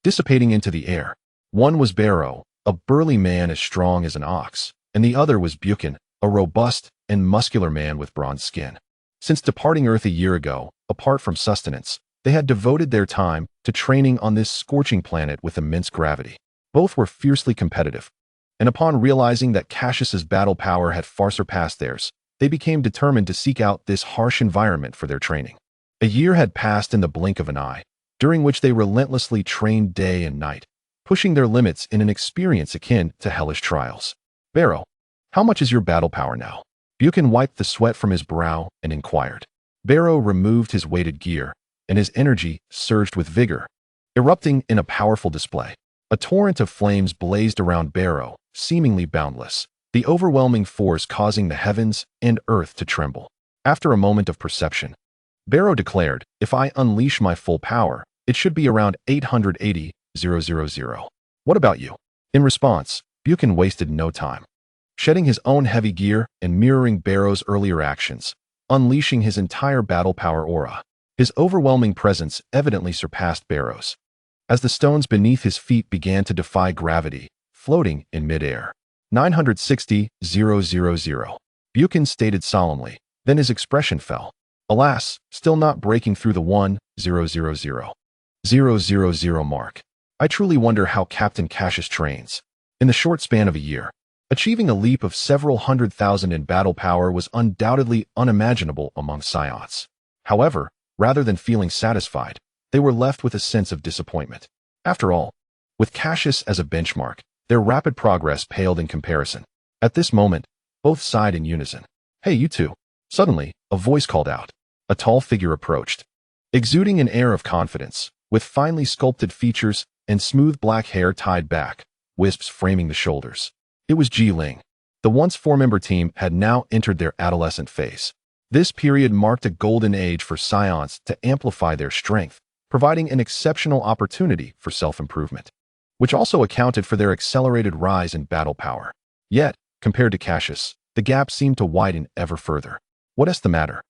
dissipating into the air. One was Barrow, a burly man as strong as an ox, and the other was Buchan, a robust and muscular man with bronze skin. Since departing Earth a year ago, apart from sustenance, they had devoted their time to training on this scorching planet with immense gravity. Both were fiercely competitive, and upon realizing that Cassius's battle power had far surpassed theirs, they became determined to seek out this harsh environment for their training. A year had passed in the blink of an eye, during which they relentlessly trained day and night, pushing their limits in an experience akin to hellish trials. Barrow, how much is your battle power now? Buchan wiped the sweat from his brow and inquired. Barrow removed his weighted gear, and his energy surged with vigor, erupting in a powerful display. A torrent of flames blazed around Barrow, seemingly boundless, the overwhelming force causing the heavens and earth to tremble. After a moment of perception, Barrow declared, "If I unleash my full power, it should be around 880,000. What about you?" In response, Buchan wasted no time, shedding his own heavy gear and mirroring Barrow's earlier actions, unleashing his entire battle power aura. His overwhelming presence evidently surpassed Barrow's, as the stones beneath his feet began to defy gravity, floating in midair. 960,000. Buchan stated solemnly, then his expression fell. Alas, still not breaking through the 1,000,000 mark. I truly wonder how Captain Cassius trains. In the short span of a year, achieving a leap of several 100,000 in battle power was undoubtedly unimaginable among Saiyans. However, rather than feeling satisfied, they were left with a sense of disappointment. After all, with Cassius as a benchmark, their rapid progress paled in comparison. At this moment, both sighed in unison. "Hey, you two." Suddenly, a voice called out. A tall figure approached, exuding an air of confidence, with finely sculpted features and smooth black hair tied back, wisps framing the shoulders. It was Ji Ling. The once four-member team had now entered their adolescent phase. This period marked a golden age for Saiyans to amplify their strength, providing an exceptional opportunity for self-improvement, which also accounted for their accelerated rise in battle power. Yet, compared to Cassius, the gap seemed to widen ever further. "What is the matter?"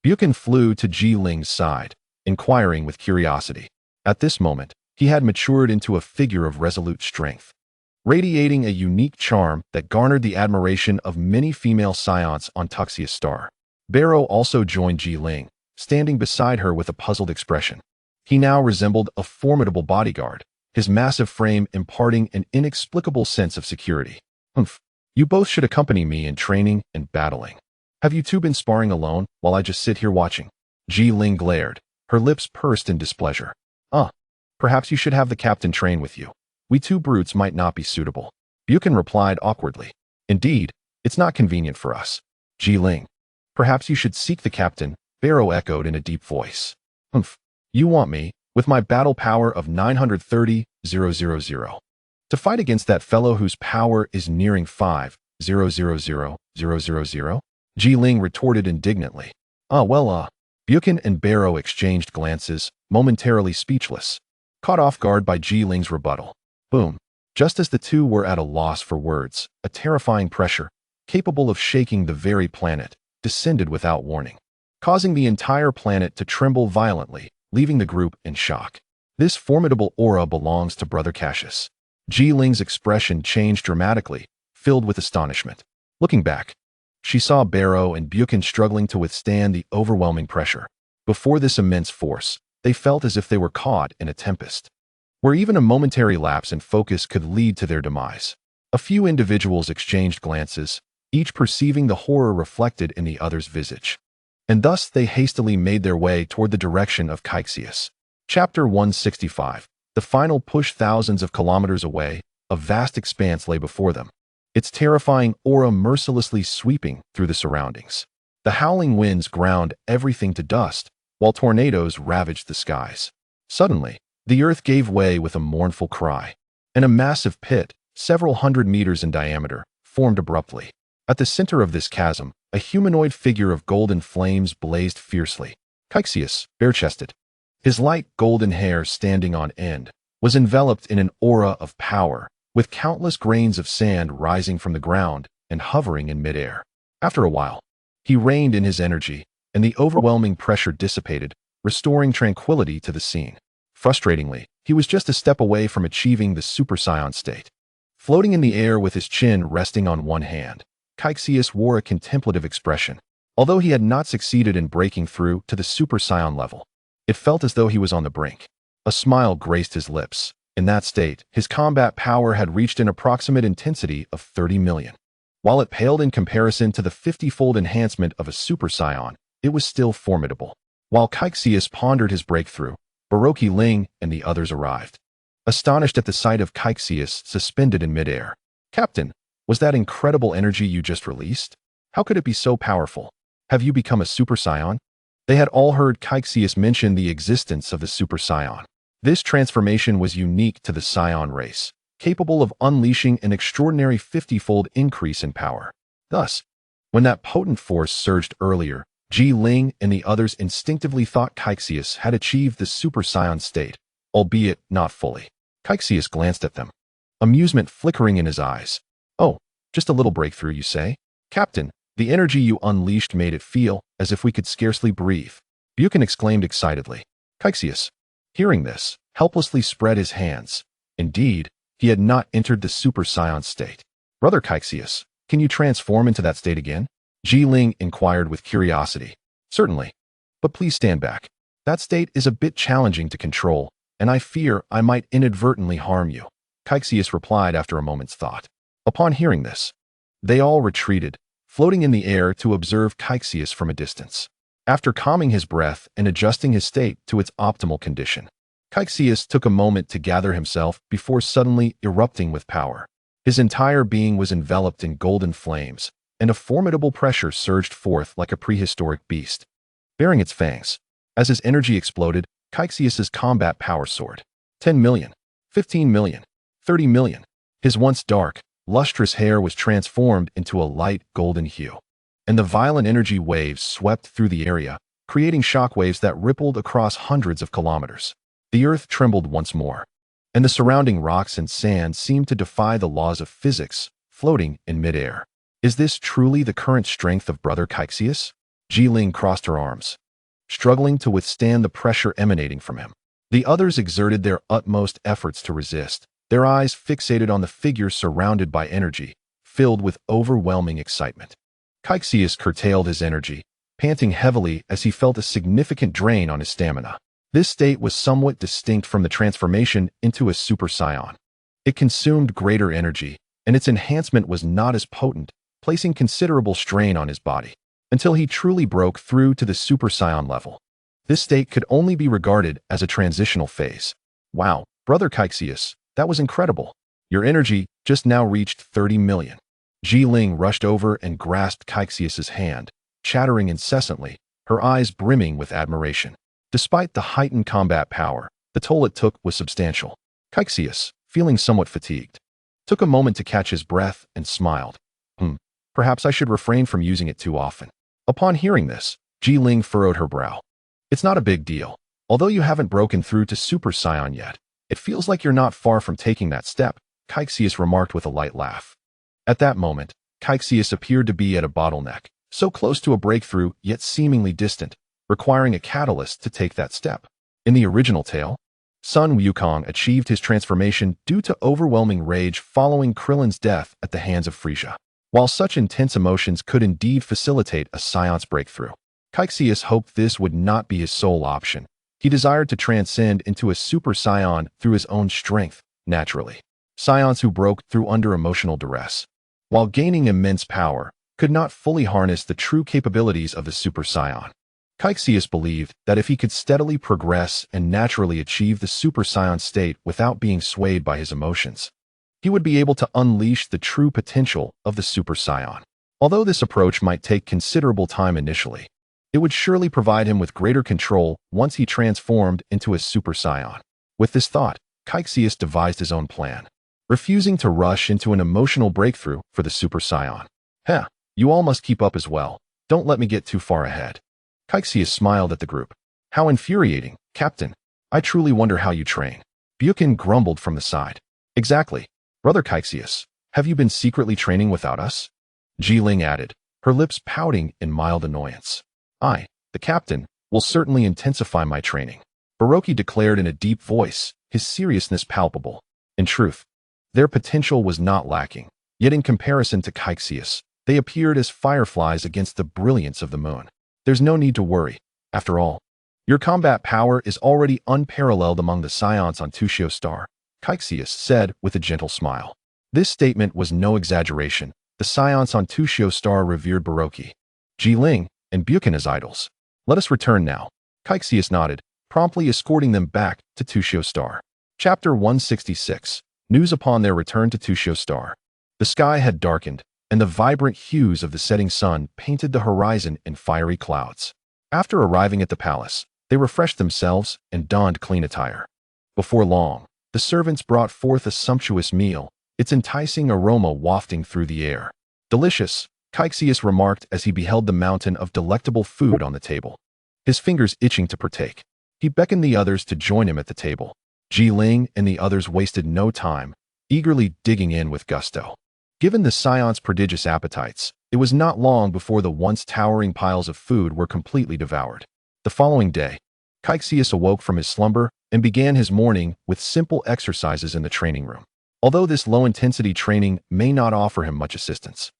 Buchan flew to Ji Ling's side, inquiring with curiosity. At this moment, he had matured into a figure of resolute strength, radiating a unique charm that garnered the admiration of many female Saiyans on Tuxia's star. Barrow also joined Ji Ling, standing beside her with a puzzled expression. He now resembled a formidable bodyguard, his massive frame imparting an inexplicable sense of security. "Humph, you both should accompany me in training and battling. Have you two been sparring alone while I just sit here watching?" Ji Ling glared, her lips pursed in displeasure. Perhaps you should have the captain train with you. We two brutes might not be suitable." Buchan replied awkwardly. "Indeed, it's not convenient for us." Ji Ling, "Perhaps you should seek the captain," Barrow echoed in a deep voice. "Humph, you want me, with my battle power of 930,000, to fight against that fellow whose power is nearing 5,000,000? Ji Ling retorted indignantly. Buchan and Barrow exchanged glances, momentarily speechless, caught off guard by Ji Ling's rebuttal. Boom. Just as the two were at a loss for words, a terrifying pressure, capable of shaking the very planet, descended without warning, causing the entire planet to tremble violently, leaving the group in shock. This formidable aura belongs to Brother Cassius. Ji Ling's expression changed dramatically, filled with astonishment. Looking back, she saw Barrow and Buchan struggling to withstand the overwhelming pressure. Before this immense force, they felt as if they were caught in a tempest, where even a momentary lapse in focus could lead to their demise. A few individuals exchanged glances, each perceiving the horror reflected in the other's visage, and thus they hastily made their way toward the direction of Cassius. Chapter 165. The final push. Thousands of kilometers away, a vast expanse lay before them, its terrifying aura mercilessly sweeping through the surroundings. The howling winds ground everything to dust, while tornadoes ravaged the skies. Suddenly, the earth gave way with a mournful cry, and a massive pit, several hundred meters in diameter, formed abruptly. At the center of this chasm, a humanoid figure of golden flames blazed fiercely. Cassius, bare-chested, his light golden hair standing on end, was enveloped in an aura of power, with countless grains of sand rising from the ground and hovering in midair. After a while, he reined in his energy, and the overwhelming pressure dissipated, restoring tranquility to the scene. Frustratingly, he was just a step away from achieving the Super Saiyan state. Floating in the air with his chin resting on one hand, Cassius wore a contemplative expression. Although he had not succeeded in breaking through to the Super Saiyan level, it felt as though he was on the brink. A smile graced his lips. In that state, his combat power had reached an approximate intensity of 30 million. While it paled in comparison to the 50-fold enhancement of a Super Saiyan, it was still formidable. While Cassius pondered his breakthrough, Baroque Ling and the others arrived. Astonished at the sight of Cassius suspended in midair. "Captain, was that incredible energy you just released? How could it be so powerful? Have you become a Super Saiyan?" They had all heard Cassius mention the existence of the Super Saiyan. This transformation was unique to the Saiyan race, capable of unleashing an extraordinary 50-fold increase in power. Thus, when that potent force surged earlier, Ji Ling and the others instinctively thought Cassius had achieved the Super Saiyan state, albeit not fully. Cassius glanced at them, amusement flickering in his eyes. "Oh, just a little breakthrough, you say? Captain, the energy you unleashed made it feel as if we could scarcely breathe." Buchan exclaimed excitedly. Cassius, hearing this, helplessly spread his hands. Indeed, he had not entered the Super Saiyan state. "Brother Cassius, can you transform into that state again?" Ji Ling inquired with curiosity. "Certainly. But please stand back. That state is a bit challenging to control, and I fear I might inadvertently harm you," Cassius replied after a moment's thought. Upon hearing this, they all retreated, floating in the air to observe Cassius from a distance. After calming his breath and adjusting his state to its optimal condition, Cassius took a moment to gather himself before suddenly erupting with power. His entire being was enveloped in golden flames, and a formidable pressure surged forth like a prehistoric beast, baring its fangs. As his energy exploded, Cassius's combat power soared. 10 million, 15 million, 30 million. His once dark, lustrous hair was transformed into a light golden hue, and the violent energy waves swept through the area, creating shockwaves that rippled across hundreds of kilometers. The earth trembled once more, and the surrounding rocks and sand seemed to defy the laws of physics, floating in midair. "Is this truly the current strength of Brother Cassius?" Ji Ling crossed her arms, struggling to withstand the pressure emanating from him. The others exerted their utmost efforts to resist, their eyes fixated on the figure surrounded by energy, filled with overwhelming excitement. Cassius curtailed his energy, panting heavily as he felt a significant drain on his stamina. This state was somewhat distinct from the transformation into a Super Saiyan. It consumed greater energy, and its enhancement was not as potent, placing considerable strain on his body. Until he truly broke through to the Super Saiyan level, this state could only be regarded as a transitional phase. "Wow, Brother Cassius, that was incredible. Your energy just now reached 30 million. Ji Ling rushed over and grasped Cassius's hand, chattering incessantly, her eyes brimming with admiration. Despite the heightened combat power, the toll it took was substantial. Cassius, feeling somewhat fatigued, took a moment to catch his breath and smiled. Perhaps I should refrain from using it too often." Upon hearing this, Ji Ling furrowed her brow. "It's not a big deal. Although you haven't broken through to Super Saiyan yet, it feels like you're not far from taking that step," Cassius remarked with a light laugh. At that moment, Cassius appeared to be at a bottleneck, so close to a breakthrough yet seemingly distant, requiring a catalyst to take that step. In the original tale, Sun Wukong achieved his transformation due to overwhelming rage following Krillin's death at the hands of Frieza. While such intense emotions could indeed facilitate a Saiyan's breakthrough, Cassius hoped this would not be his sole option. He desired to transcend into a Super Saiyan through his own strength, naturally. Saiyans who broke through under emotional duress, while gaining immense power, could not fully harness the true capabilities of the Super Saiyan. Cassius believed that if he could steadily progress and naturally achieve the Super Saiyan state without being swayed by his emotions, he would be able to unleash the true potential of the Super Saiyan. Although this approach might take considerable time initially, it would surely provide him with greater control once he transformed into a Super Saiyan. With this thought, Cassius devised his own plan, refusing to rush into an emotional breakthrough for the Super Saiyan. You all must keep up as well. Don't let me get too far ahead." Cassius smiled at the group. "How infuriating, Captain. I truly wonder how you train." Buchan grumbled from the side. "Exactly. Brother Cassius, have you been secretly training without us? Ling added, her lips pouting in mild annoyance. I, the captain, will certainly intensify my training, Baroki declared in a deep voice, his seriousness palpable. In truth, their potential was not lacking, yet in comparison to Cassius, they appeared as fireflies against the brilliance of the moon. There's no need to worry. After all, your combat power is already unparalleled among the Saiyans on Tushio Star, Cassius said with a gentle smile. This statement was no exaggeration. The Saiyans on Tushio Star revered Baroki, Ling, and Buchan as idols. Let us return now. Cassius nodded, promptly escorting them back to Tushio Star. Chapter 166. News upon their return to Tushio Star. The sky had darkened, and the vibrant hues of the setting sun painted the horizon in fiery clouds. After arriving at the palace, they refreshed themselves and donned clean attire. Before long, the servants brought forth a sumptuous meal, its enticing aroma wafting through the air. Delicious, Cassius remarked as he beheld the mountain of delectable food on the table. His fingers itching to partake, he beckoned the others to join him at the table. Ling and the others wasted no time, eagerly digging in with gusto. Given the Saiyans' prodigious appetites, it was not long before the once towering piles of food were completely devoured. The following day, Cassius awoke from his slumber and began his morning with simple exercises in the training room. Although this low-intensity training may not offer him much assistance,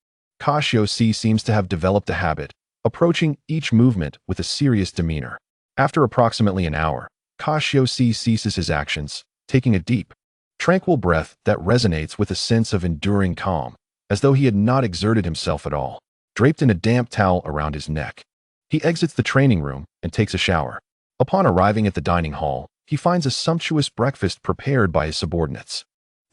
Cassius seems to have developed a habit, approaching each movement with a serious demeanor. After approximately an hour, Cassius ceases his actions, taking a deep, tranquil breath that resonates with a sense of enduring calm, as though he had not exerted himself at all. Draped in a damp towel around his neck, he exits the training room and takes a shower. Upon arriving at the dining hall, he finds a sumptuous breakfast prepared by his subordinates.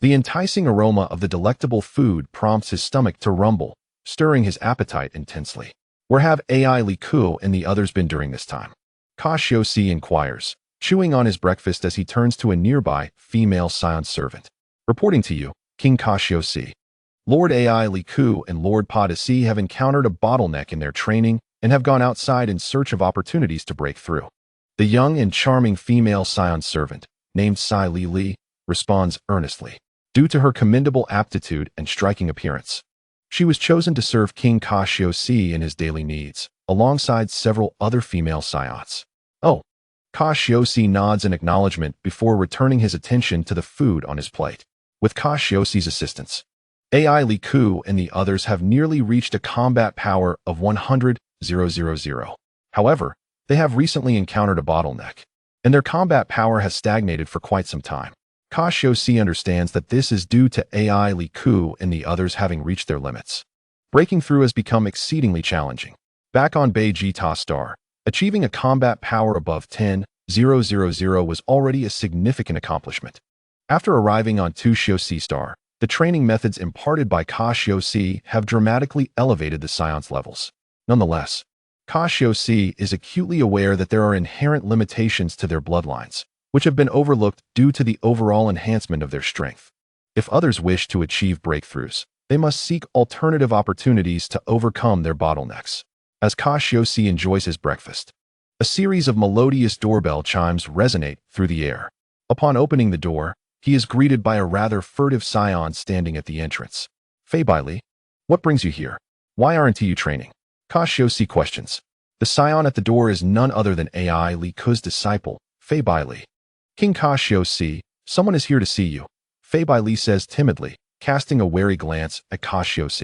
The enticing aroma of the delectable food prompts his stomach to rumble, stirring his appetite intensely. Where have Ai Liku and the others been during this time? Cassius inquires, chewing on his breakfast as he turns to a nearby female Saiyan servant. Reporting to you, King Cassius. Lord Ai Liku and Lord Padasi have encountered a bottleneck in their training and have gone outside in search of opportunities to break through. The young and charming female Saiyan servant, named Sai Li, responds earnestly. Due to her commendable aptitude and striking appearance, she was chosen to serve King Cassius in his daily needs, alongside several other female Saiyans. Oh, Cassius nods in acknowledgement before returning his attention to the food on his plate. With Cassius's assistance, Ai Liku and the others have nearly reached a combat power of 100,000. However, they have recently encountered a bottleneck, and their combat power has stagnated for quite some time. Cassius understands that this is due to Ai Liku and the others having reached their limits. Breaking through has become exceedingly challenging. Back on Vegeta Star, achieving a combat power above 10,000 was already a significant accomplishment. After arriving on Tushio Star, the training methods imparted by Cassius have dramatically elevated the Saiyans' levels. Nonetheless, Cassius is acutely aware that there are inherent limitations to their bloodlines, which have been overlooked due to the overall enhancement of their strength. If others wish to achieve breakthroughs, they must seek alternative opportunities to overcome their bottlenecks. As Cassius enjoys his breakfast, a series of melodious doorbell chimes resonate through the air. Upon opening the door, he is greeted by a rather furtive Saiyan standing at the entrance. Fei Li, what brings you here? Why aren't you training? Cassius questions. The Saiyan at the door is none other than Ai Liku's disciple, Fei Li. King Cassius, someone is here to see you, Fei Li says timidly, casting a wary glance at Cassius.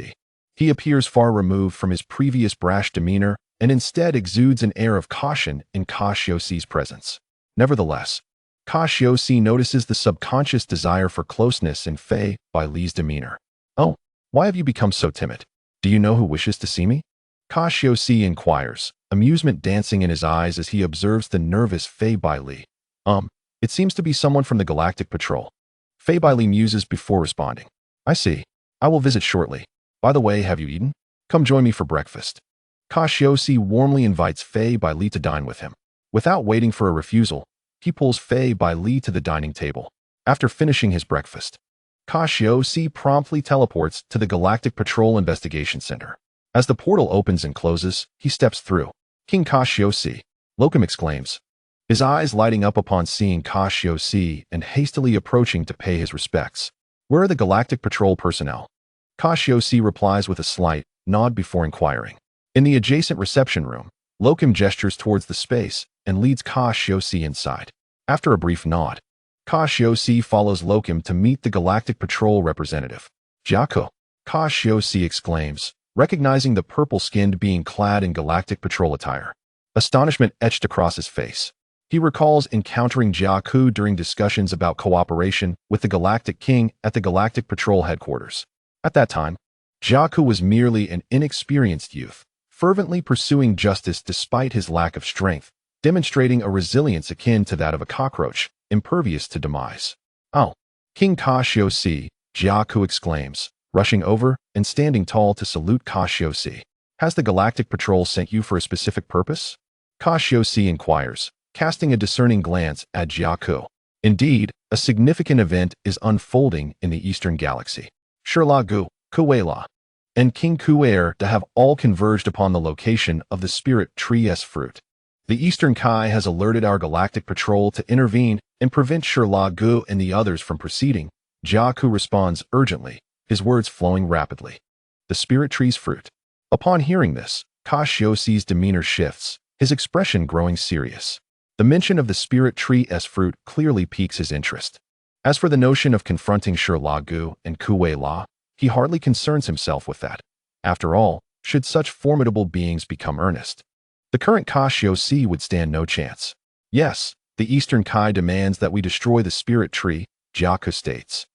He appears far removed from his previous brash demeanor and instead exudes an air of caution in Cassius's presence. Nevertheless, Cassius notices the subconscious desire for closeness in Fei Li's demeanor. Oh, why have you become so timid? Do you know who wishes to see me? Cassius inquires, amusement dancing in his eyes as he observes the nervous Fei Li. It seems to be someone from the Galactic Patrol. Fei Li muses before responding. I see. I will visit shortly. By the way, have you eaten? Come join me for breakfast. Cassius warmly invites Fei Li to dine with him. Without waiting for a refusal, he pulls Fei Li to the dining table. After finishing his breakfast, Cassius promptly teleports to the Galactic Patrol Investigation Center. As the portal opens and closes, he steps through. King Cassius, Locum exclaims, his eyes lighting up upon seeing Cassius and hastily approaching to pay his respects. Where are the Galactic Patrol personnel? Cassius replies with a slight nod before inquiring. In the adjacent reception room, Lokim gestures towards the space and leads Cassius inside. After a brief nod, Cassius follows Lokim to meet the Galactic Patrol representative. Jaco, Cassius exclaims, recognizing the purple-skinned being clad in Galactic Patrol attire. Astonishment etched across his face. He recalls encountering Jaco during discussions about cooperation with the Galactic King at the Galactic Patrol headquarters. At that time, Jaco was merely an inexperienced youth, fervently pursuing justice despite his lack of strength, demonstrating a resilience akin to that of a cockroach, impervious to demise. "Oh, King Cassius," Jaco exclaims, rushing over and standing tall to salute Cassius. "Has the Galactic Patrol sent you for a specific purpose?" Cassius inquires, casting a discerning glance at Jaco. Indeed, a significant event is unfolding in the Eastern Galaxy. Shirla-gu, Kuei-la, and King Kuei-er have all converged upon the location of the Spirit Tree's fruit. The Eastern Kai has alerted our Galactic Patrol to intervene and prevent Shirla-gu and the others from proceeding. Jaco responds urgently, his words flowing rapidly. The Spirit Tree's fruit. Upon hearing this, Cassius's demeanor shifts, his expression growing serious. The mention of the Spirit Tree's fruit clearly piques his interest. As for the notion of confronting Shirla-gu and Kuei-la, he hardly concerns himself with that. After all, should such formidable beings become earnest, the current Cassius would stand no chance. "Yes, the Eastern Kai demands that we destroy the Spirit Tree," Jaco states.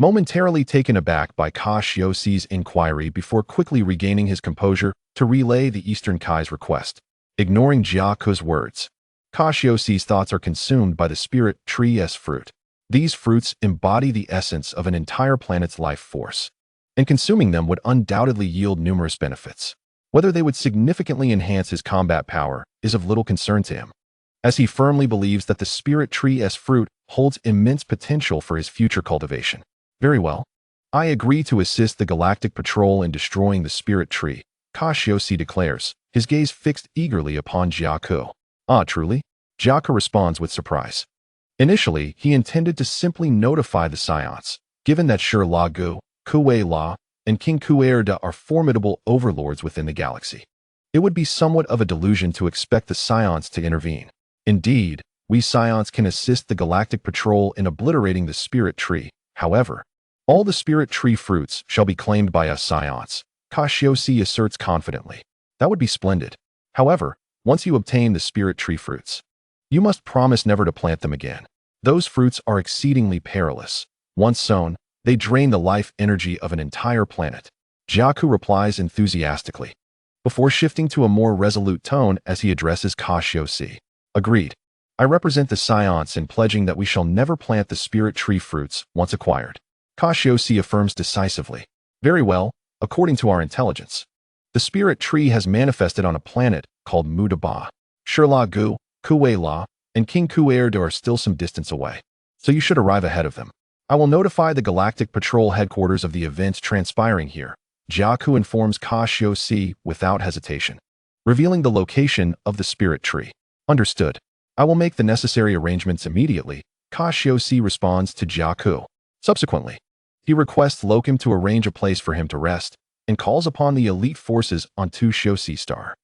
Momentarily taken aback by Cassius's inquiry before quickly regaining his composure to relay the Eastern Kai's request. Ignoring Jaco's words, Cassius's thoughts are consumed by the Spirit Tree's fruit. These fruits embody the essence of an entire planet's life force, and consuming them would undoubtedly yield numerous benefits. Whether they would significantly enhance his combat power is of little concern to him, as he firmly believes that the Spirit Tree's fruit holds immense potential for his future cultivation. "Very well. I agree to assist the Galactic Patrol in destroying the Spirit Tree," Cassius declares, his gaze fixed eagerly upon Jaco. "Ah, truly?" Jaco responds with surprise. Initially, he intended to simply notify the Saiyans, given that Shirla-gu, Kuei-la, and King Kuei-er are formidable overlords within the galaxy. It would be somewhat of a delusion to expect the Saiyans to intervene. Indeed, we Saiyans can assist the Galactic Patrol in obliterating the Spirit Tree. However, all the Spirit Tree fruits shall be claimed by us Saiyans, Cassius asserts confidently. "That would be splendid. However, once you obtain the Spirit Tree fruits, you must promise never to plant them again. Those fruits are exceedingly perilous. Once sown, they drain the life energy of an entire planet." Jaco replies enthusiastically, before shifting to a more resolute tone as he addresses Cassius. "Agreed. I represent the Saiyans in pledging that we shall never plant the Spirit Tree fruits once acquired." Cassius affirms decisively. "Very well, according to our intelligence, the Spirit Tree has manifested on a planet called Mudaba. Shirla-gu, Kuei-la, and King Kuei-er are still some distance away, so you should arrive ahead of them. I will notify the Galactic Patrol headquarters of the events transpiring here." Jaco informs Cassius without hesitation, revealing the location of the Spirit Tree. "Understood. I will make the necessary arrangements immediately," Cassius responds to Jaco. Subsequently, he requests Lokim to arrange a place for him to rest and calls upon the elite forces on Shosi Star.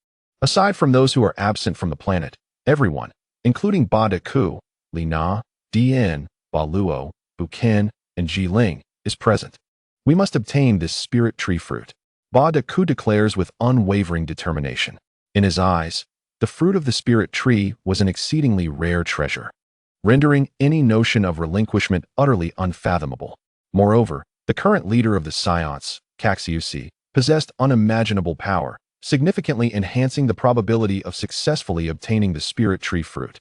Aside from those who are absent from the planet, everyone, including Ba De Ku, Li Na, Dien, Ba Luo, Buken, and Ji Ling, is present. "We must obtain this Spirit Tree fruit," Ba De Ku declares with unwavering determination. In his eyes, the fruit of the Spirit Tree was an exceedingly rare treasure, rendering any notion of relinquishment utterly unfathomable. Moreover, the current leader of the Saiyans, Cassius, possessed unimaginable power, significantly enhancing the probability of successfully obtaining the Spirit Tree fruit,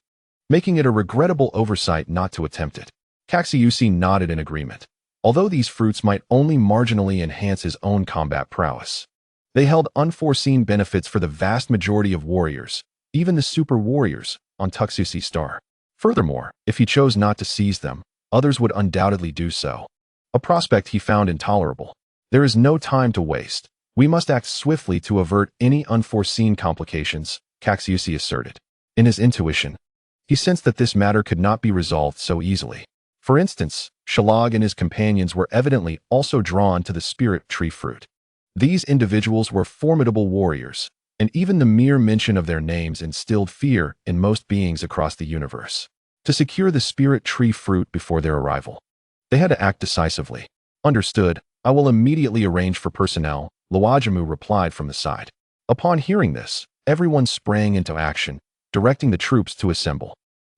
making it a regrettable oversight not to attempt it. Cassius nodded in agreement. Although these fruits might only marginally enhance his own combat prowess, they held unforeseen benefits for the vast majority of warriors, even the super warriors, on Shosi Star. Furthermore, if he chose not to seize them, others would undoubtedly do so, a prospect he found intolerable. "There is no time to waste. We must act swiftly to avert any unforeseen complications," Cassius asserted. In his intuition, he sensed that this matter could not be resolved so easily. For instance, Shalag and his companions were evidently also drawn to the spirit tree fruit. These individuals were formidable warriors, and even the mere mention of their names instilled fear in most beings across the universe. To secure the spirit tree fruit before their arrival, they had to act decisively. Understood, I will immediately arrange for personnel, Luajamu replied from the side. Upon hearing this, everyone sprang into action, directing the troops to assemble.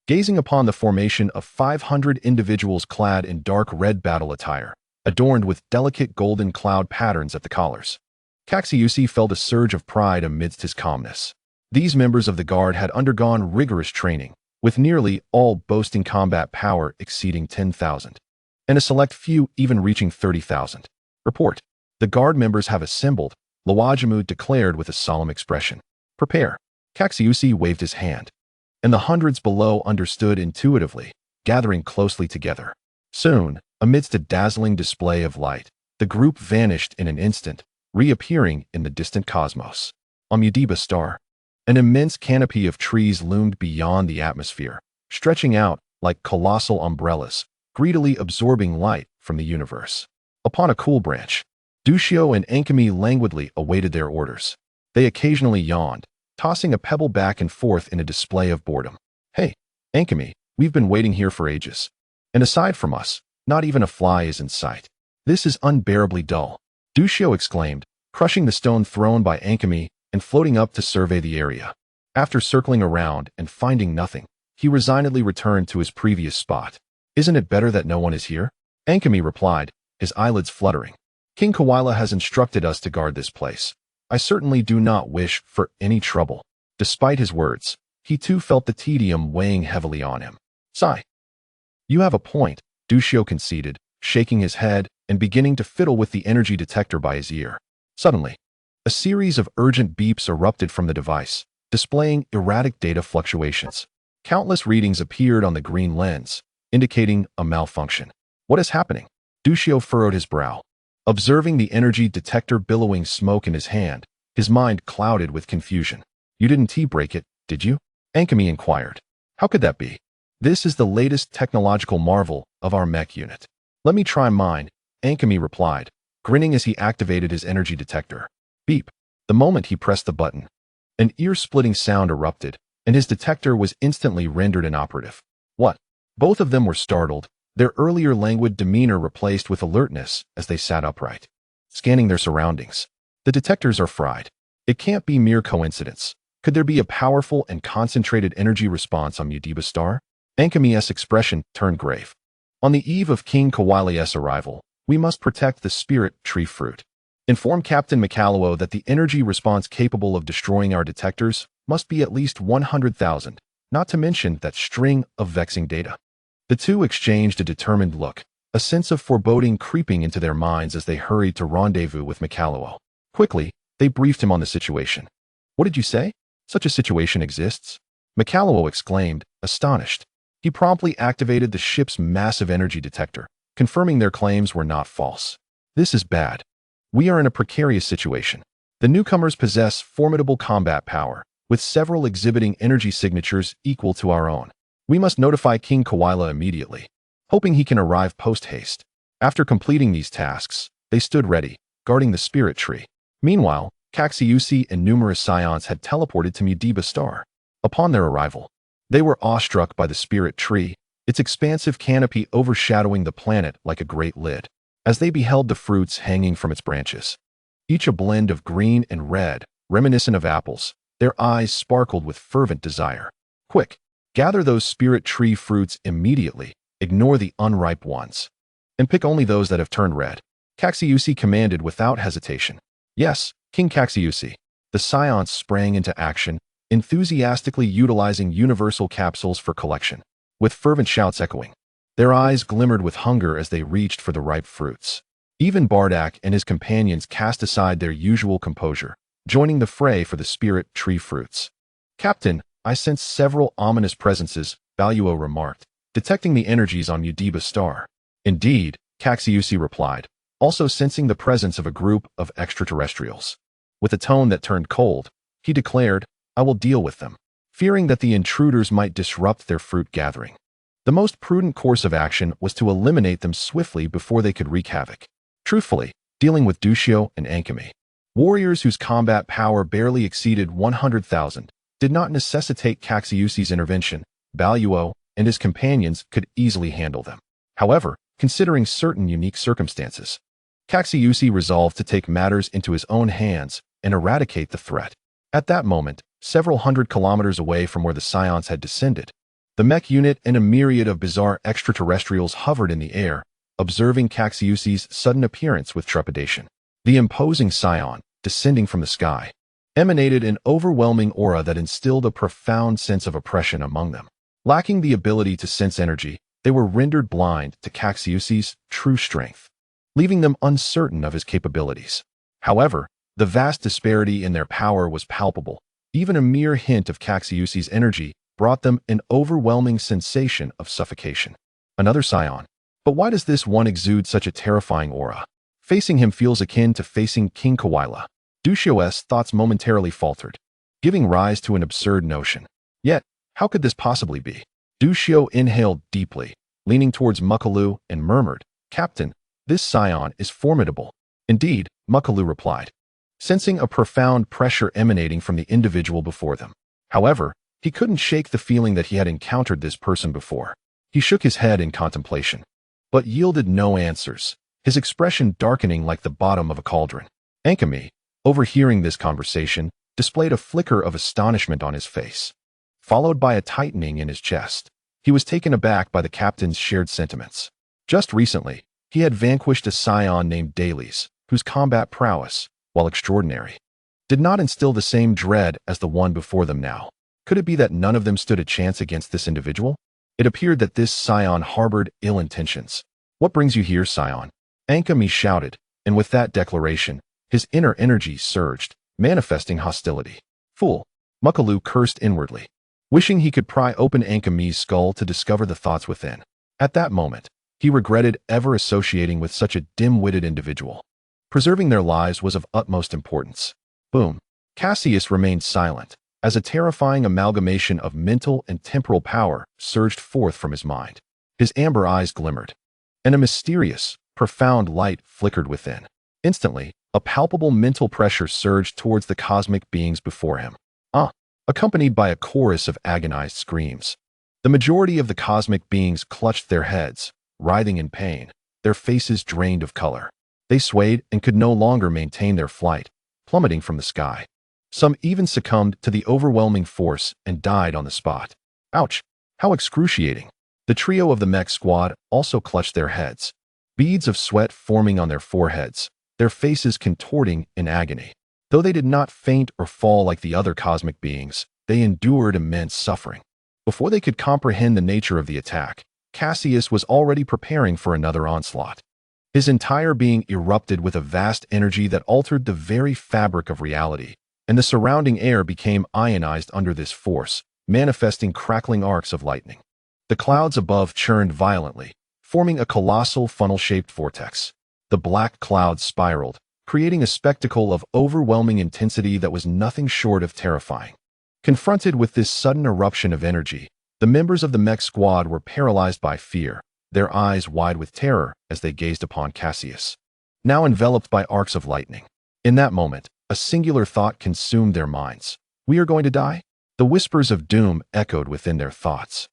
Gazing upon the formation of 500 individuals clad in dark red battle attire, adorned with delicate golden cloud patterns at the collars, Cassius felt a surge of pride amidst his calmness. These members of the guard had undergone rigorous training, with nearly all boasting combat power exceeding 10,000, and a select few even reaching 30,000. Report. The guard members have assembled, Luajamu declared with a solemn expression. Prepare. Cassius waved his hand, and the hundreds below understood intuitively, gathering closely together. Soon, amidst a dazzling display of light, the group vanished in an instant, reappearing in the distant cosmos. On Mudiba star, an immense canopy of trees loomed beyond the atmosphere, stretching out like colossal umbrellas, greedily absorbing light from the universe. Upon a cool branch, Dushio and Ankami languidly awaited their orders. They occasionally yawned, tossing a pebble back and forth in a display of boredom. Hey, Ankami, we've been waiting here for ages. And aside from us, not even a fly is in sight. This is unbearably dull, Dushio exclaimed, crushing the stone thrown by Ankami and floating up to survey the area. After circling around and finding nothing, he resignedly returned to his previous spot. Isn't it better that no one is here? Ankami replied, his eyelids fluttering. King Koala has instructed us to guard this place. I certainly do not wish for any trouble. Despite his words, he too felt the tedium weighing heavily on him. Sigh. You have a point, Dushio conceded, shaking his head and beginning to fiddle with the energy detector by his ear. Suddenly, a series of urgent beeps erupted from the device, displaying erratic data fluctuations. Countless readings appeared on the green lens, indicating a malfunction. What is happening? Dushio furrowed his brow. Observing the energy detector billowing smoke in his hand, his mind clouded with confusion. You didn't tea-break it, did you? Ankami inquired. How could that be? This is the latest technological marvel of our mech unit. Let me try mine, Ankami replied, grinning as he activated his energy detector. Beep. The moment he pressed the button, an ear-splitting sound erupted, and his detector was instantly rendered inoperative. What? Both of them were startled, their earlier languid demeanor replaced with alertness as they sat upright, scanning their surroundings. The detectors are fried. It can't be mere coincidence. Could there be a powerful and concentrated energy response on Mudiba star? Ankami's expression turned grave. On the eve of King Kawali's arrival, we must protect the spirit tree fruit. Inform Captain Mikaluo that the energy response capable of destroying our detectors must be at least 100,000, not to mention that string of vexing data. The two exchanged a determined look, a sense of foreboding creeping into their minds as they hurried to rendezvous with Mikaluo. Quickly, they briefed him on the situation. What did you say? Such a situation exists? Mikaluo exclaimed, astonished. He promptly activated the ship's massive energy detector, confirming their claims were not false. This is bad. We are in a precarious situation. The newcomers possess formidable combat power, with several exhibiting energy signatures equal to our own. We must notify King Koala immediately, hoping he can arrive post-haste. After completing these tasks, they stood ready, guarding the spirit tree. Meanwhile, Cassius and numerous Saiyans had teleported to Mudiba star. Upon their arrival, they were awestruck by the spirit tree, its expansive canopy overshadowing the planet like a great lid, as they beheld the fruits hanging from its branches. Each a blend of green and red, reminiscent of apples, their eyes sparkled with fervent desire. Quick! Gather those spirit tree fruits immediately, ignore the unripe ones, and pick only those that have turned red. Cassius commanded without hesitation. Yes, King Cassius. The Saiyans sprang into action, enthusiastically utilizing universal capsules for collection, with fervent shouts echoing. Their eyes glimmered with hunger as they reached for the ripe fruits. Even Bardak and his companions cast aside their usual composure, joining the fray for the spirit tree fruits. Captain, I sense several ominous presences, Baluo remarked, detecting the energies on Mudiba star. Indeed, Cassius replied, also sensing the presence of a group of extraterrestrials. With a tone that turned cold, he declared, I will deal with them, fearing that the intruders might disrupt their fruit gathering. The most prudent course of action was to eliminate them swiftly before they could wreak havoc. Truthfully, dealing with Dushio and Ankami, warriors whose combat power barely exceeded 100,000, did not necessitate Caxius's intervention. Baluo and his companions could easily handle them. However, considering certain unique circumstances, Caxius resolved to take matters into his own hands and eradicate the threat. At that moment, several hundred kilometers away from where the Saiyans had descended, the mech unit and a myriad of bizarre extraterrestrials hovered in the air, observing Caxius's sudden appearance with trepidation. The imposing Saiyan, descending from the sky, emanated an overwhelming aura that instilled a profound sense of oppression among them. Lacking the ability to sense energy, they were rendered blind to Caxius's true strength, leaving them uncertain of his capabilities. However, the vast disparity in their power was palpable. Even a mere hint of Caxius's energy brought them an overwhelming sensation of suffocation. Another Saiyan. But why does this one exude such a terrifying aura? Facing him feels akin to facing King Koila. Dushio's thoughts momentarily faltered, giving rise to an absurd notion. Yet, how could this possibly be? Dushio inhaled deeply, leaning towards Mukalu and murmured, "Captain, this Saiyan is formidable." "Indeed," Mukalu replied, sensing a profound pressure emanating from the individual before them. However, he couldn't shake the feeling that he had encountered this person before. He shook his head in contemplation, but yielded no answers, his expression darkening like the bottom of a cauldron. Ankami, overhearing this conversation, displayed a flicker of astonishment on his face, followed by a tightening in his chest. He was taken aback by the captain's shared sentiments. Just recently, he had vanquished a Saiyan named Dailies, whose combat prowess, while extraordinary, did not instill the same dread as the one before them now. Could it be that none of them stood a chance against this individual? It appeared that this Saiyan harbored ill intentions. "What brings you here, Saiyan?" Ankami shouted, and with that declaration, his inner energy surged, manifesting hostility. "Fool!" Mukalu cursed inwardly, wishing he could pry open Ankami's skull to discover the thoughts within. At that moment, he regretted ever associating with such a dim-witted individual. Preserving their lives was of utmost importance. Boom. Cassius remained silent, as a terrifying amalgamation of mental and temporal power surged forth from his mind. His amber eyes glimmered, and a mysterious, profound light flickered within. Instantly, a palpable mental pressure surged towards the cosmic beings before him, accompanied by a chorus of agonized screams. The majority of the cosmic beings clutched their heads, writhing in pain, their faces drained of color. They swayed and could no longer maintain their flight, plummeting from the sky. Some even succumbed to the overwhelming force and died on the spot. Ouch! How excruciating! The trio of the mech squad also clutched their heads, beads of sweat forming on their foreheads, their faces contorting in agony. Though they did not faint or fall like the other cosmic beings, they endured immense suffering. Before they could comprehend the nature of the attack, Cassius was already preparing for another onslaught. His entire being erupted with a vast energy that altered the very fabric of reality, and the surrounding air became ionized under this force, manifesting crackling arcs of lightning. The clouds above churned violently, forming a colossal funnel-shaped vortex. The black clouds spiraled, creating a spectacle of overwhelming intensity that was nothing short of terrifying. Confronted with this sudden eruption of energy, the members of the mech squad were paralyzed by fear, their eyes wide with terror as they gazed upon Cassius, now enveloped by arcs of lightning. In that moment, a singular thought consumed their minds. "We are going to die?" The whispers of doom echoed within their thoughts,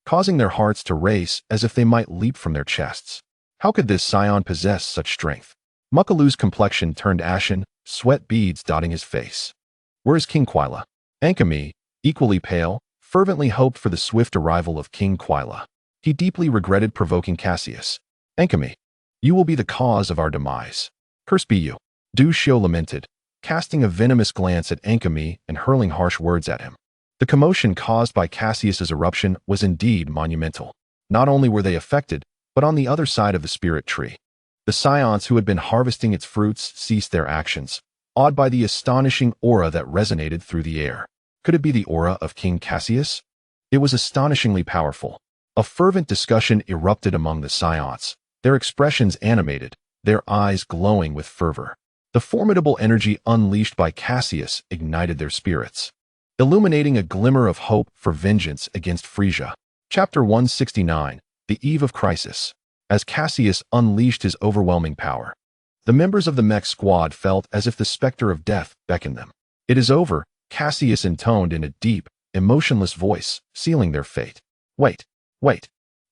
causing their hearts to race as if they might leap from their chests. How could this Saiyan possess such strength? Mukalu's complexion turned ashen, sweat beads dotting his face. "Where is King Koila?" Ankami, equally pale, fervently hoped for the swift arrival of King Koila. He deeply regretted provoking Cassius. "Ankami, you will be the cause of our demise. Curse be you." Dushio lamented, casting a venomous glance at Ankami and hurling harsh words at him. The commotion caused by Cassius's eruption was indeed monumental. Not only were they affected, but on the other side of the spirit tree, the Saiyans who had been harvesting its fruits ceased their actions, awed by the astonishing aura that resonated through the air. Could it be the aura of King Cassius? It was astonishingly powerful. A fervent discussion erupted among the Saiyans, their expressions animated, their eyes glowing with fervor. The formidable energy unleashed by Cassius ignited their spirits, illuminating a glimmer of hope for vengeance against Frieza. Chapter 169, The Eve of Crisis. As Cassius unleashed his overwhelming power, the members of the mech squad felt as if the specter of death beckoned them. "It is over," Cassius intoned in a deep, emotionless voice, sealing their fate. Wait.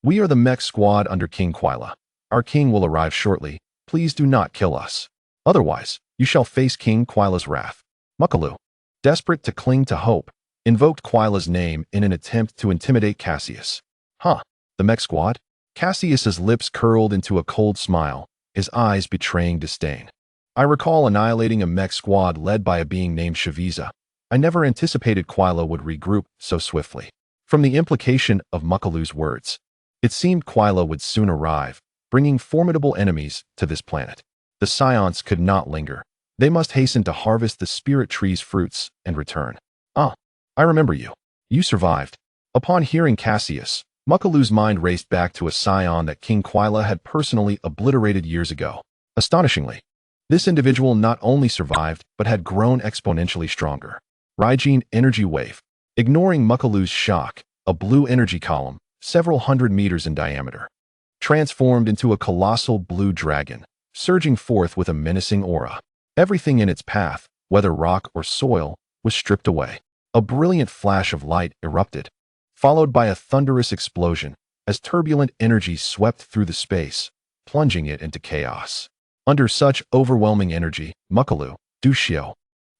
We are the mech squad under King Quila. Our king will arrive shortly. Please do not kill us. Otherwise, you shall face King Quila's wrath." Mukalu, desperate to cling to hope, invoked Quila's name in an attempt to intimidate Cassius. "Huh, the mech squad?" Cassius's lips curled into a cold smile, his eyes betraying disdain. "I recall annihilating a mech squad led by a being named Frieza. I never anticipated Quila would regroup so swiftly." From the implication of Mukalu's words, it seemed Quila would soon arrive, bringing formidable enemies to this planet. The Saiyans could not linger. They must hasten to harvest the spirit tree's fruits and return. "Ah, I remember you. You survived." Upon hearing Cassius, Mukalu's mind raced back to a Saiyan that King Quila had personally obliterated years ago. Astonishingly, this individual not only survived, but had grown exponentially stronger. Raijin Energy Wave. Ignoring Mukalu's shock, a blue energy column, several hundred meters in diameter, transformed into a colossal blue dragon, surging forth with a menacing aura. Everything in its path, whether rock or soil, was stripped away. A brilliant flash of light erupted, followed by a thunderous explosion as turbulent energy swept through the space, plunging it into chaos. Under such overwhelming energy, Mukalu, Dushio,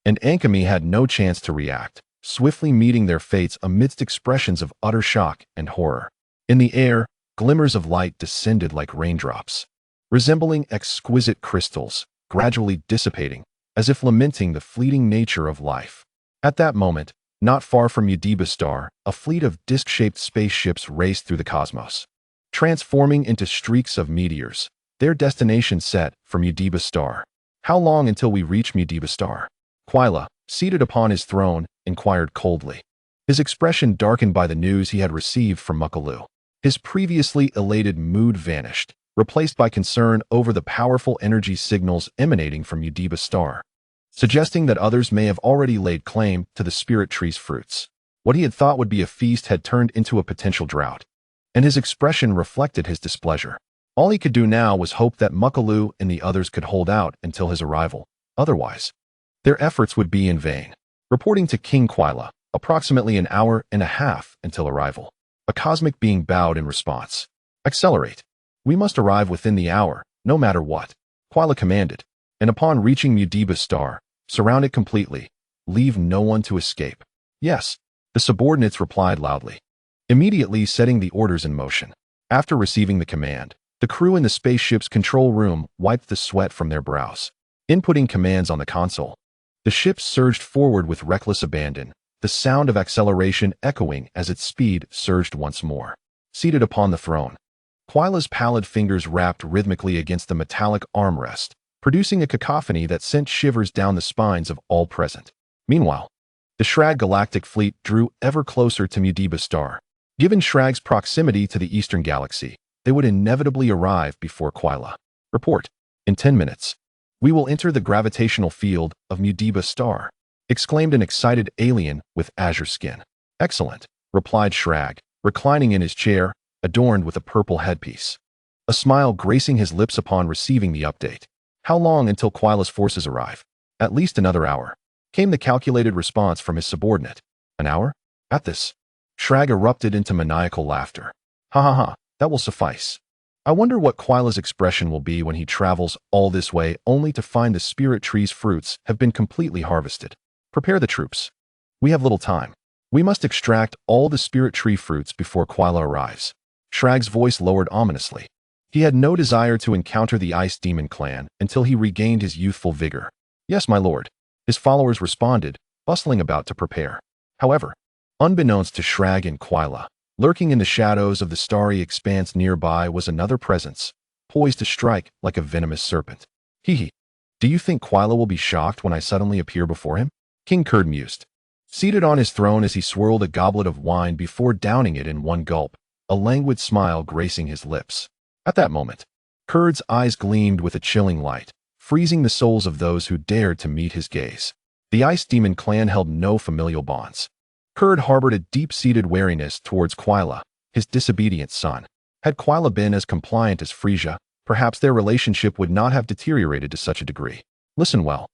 and Ankami had no chance to react, swiftly meeting their fates amidst expressions of utter shock and horror. In the air, glimmers of light descended like raindrops, resembling exquisite crystals, gradually dissipating, as if lamenting the fleeting nature of life. At that moment, not far from Udiba Star, a fleet of disc-shaped spaceships raced through the cosmos, transforming into streaks of meteors, their destination set for Udiba Star. "How long until we reach Udiba Star?" Quila, seated upon his throne, inquired coldly. His expression darkened by the news he had received from Mukalu. His previously elated mood vanished, replaced by concern over the powerful energy signals emanating from Udiba Star, suggesting that others may have already laid claim to the spirit tree's fruits. What he had thought would be a feast had turned into a potential drought, and his expression reflected his displeasure. All he could do now was hope that Mukalu and the others could hold out until his arrival. Otherwise, their efforts would be in vain. Reporting to King Quila, approximately an hour and a half until arrival. A cosmic being bowed in response. "Accelerate. We must arrive within the hour, no matter what," Quila commanded, and upon reaching Udiba Star, surround it completely. Leave no one to escape. "Yes," the subordinates replied loudly, immediately setting the orders in motion. After receiving the command, the crew in the spaceship's control room wiped the sweat from their brows. Inputting commands on the console, the ship surged forward with reckless abandon, the sound of acceleration echoing as its speed surged once more. Seated upon the throne, Quila's pallid fingers rapped rhythmically against the metallic armrest, producing a cacophony that sent shivers down the spines of all present. Meanwhile, the Shrag Galactic Fleet drew ever closer to Udiba Star. Given Shrag's proximity to the Eastern Galaxy, they would inevitably arrive before Quila. "Report. In 10 minutes. We will enter the gravitational field of Udiba Star," exclaimed an excited alien with azure skin. "Excellent," replied Shrag, reclining in his chair, adorned with a purple headpiece, a smile gracing his lips upon receiving the update. "How long until Quila's forces arrive?" "At least another hour," came the calculated response from his subordinate. "An hour?" At this, Shrag erupted into maniacal laughter. "Ha ha ha, that will suffice. I wonder what Quila's expression will be when he travels all this way only to find the spirit tree's fruits have been completely harvested. Prepare the troops. We have little time. We must extract all the spirit tree fruits before Quila arrives." Shrag's voice lowered ominously. He had no desire to encounter the Ice Demon clan until he regained his youthful vigor. "Yes, my lord," his followers responded, bustling about to prepare. However, unbeknownst to Shrag and Quila, lurking in the shadows of the starry expanse nearby was another presence, poised to strike like a venomous serpent. "Hee. Do you think Quila will be shocked when I suddenly appear before him?" King Kurd mused, seated on his throne as he swirled a goblet of wine before downing it in one gulp, a languid smile gracing his lips. At that moment, Kurd's eyes gleamed with a chilling light, freezing the souls of those who dared to meet his gaze. The Ice Demon clan held no familial bonds. Kurd harbored a deep-seated wariness towards Quila, his disobedient son. Had Quila been as compliant as Frieza, perhaps their relationship would not have deteriorated to such a degree. Listen well.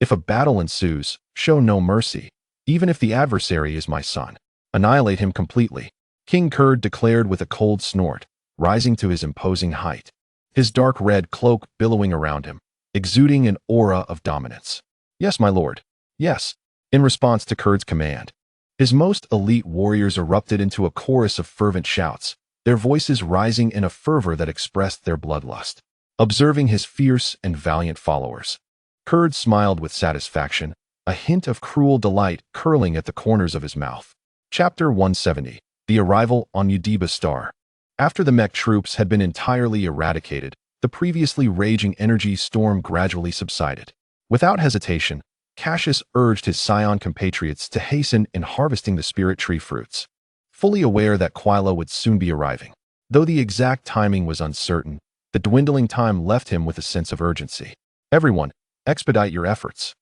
If a battle ensues, show no mercy, even if the adversary is my son. Annihilate him completely, King Kurd declared with a cold snort, rising to his imposing height. His dark red cloak billowing around him, exuding an aura of dominance. Yes, my lord. Yes. In response to Kurd's command, his most elite warriors erupted into a chorus of fervent shouts, their voices rising in a fervor that expressed their bloodlust. Observing his fierce and valiant followers, Kurd smiled with satisfaction, a hint of cruel delight curling at the corners of his mouth. Chapter 170. The Arrival on Udiba Star. After the mech troops had been entirely eradicated, the previously raging energy storm gradually subsided. Without hesitation, Cassius urged his Saiyan compatriots to hasten in harvesting the spirit tree fruits, fully aware that Quila would soon be arriving. Though the exact timing was uncertain, the dwindling time left him with a sense of urgency. Everyone, expedite your efforts.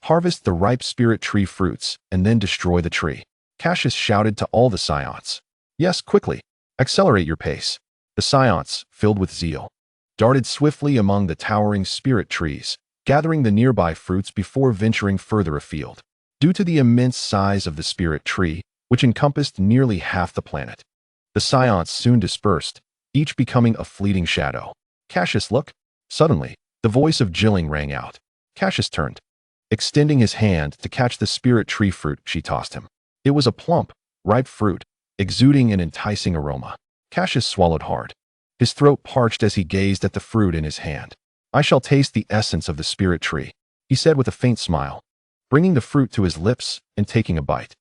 Harvest the ripe spirit tree fruits and then destroy the tree. Cassius shouted to all the Saiyans. Yes, quickly. Accelerate your pace. The Saiyans, filled with zeal, darted swiftly among the towering spirit trees, gathering the nearby fruits before venturing further afield. Due to the immense size of the spirit tree, which encompassed nearly half the planet, the Saiyans soon dispersed, each becoming a fleeting shadow. Cassius, look. Suddenly, the voice of Jilling rang out. Cassius turned, extending his hand to catch the spirit tree fruit she tossed him. It was a plump, ripe fruit, exuding an enticing aroma. Cassius swallowed hard, his throat parched as he gazed at the fruit in his hand. I shall taste the essence of the spirit tree, he said with a faint smile, bringing the fruit to his lips and taking a bite.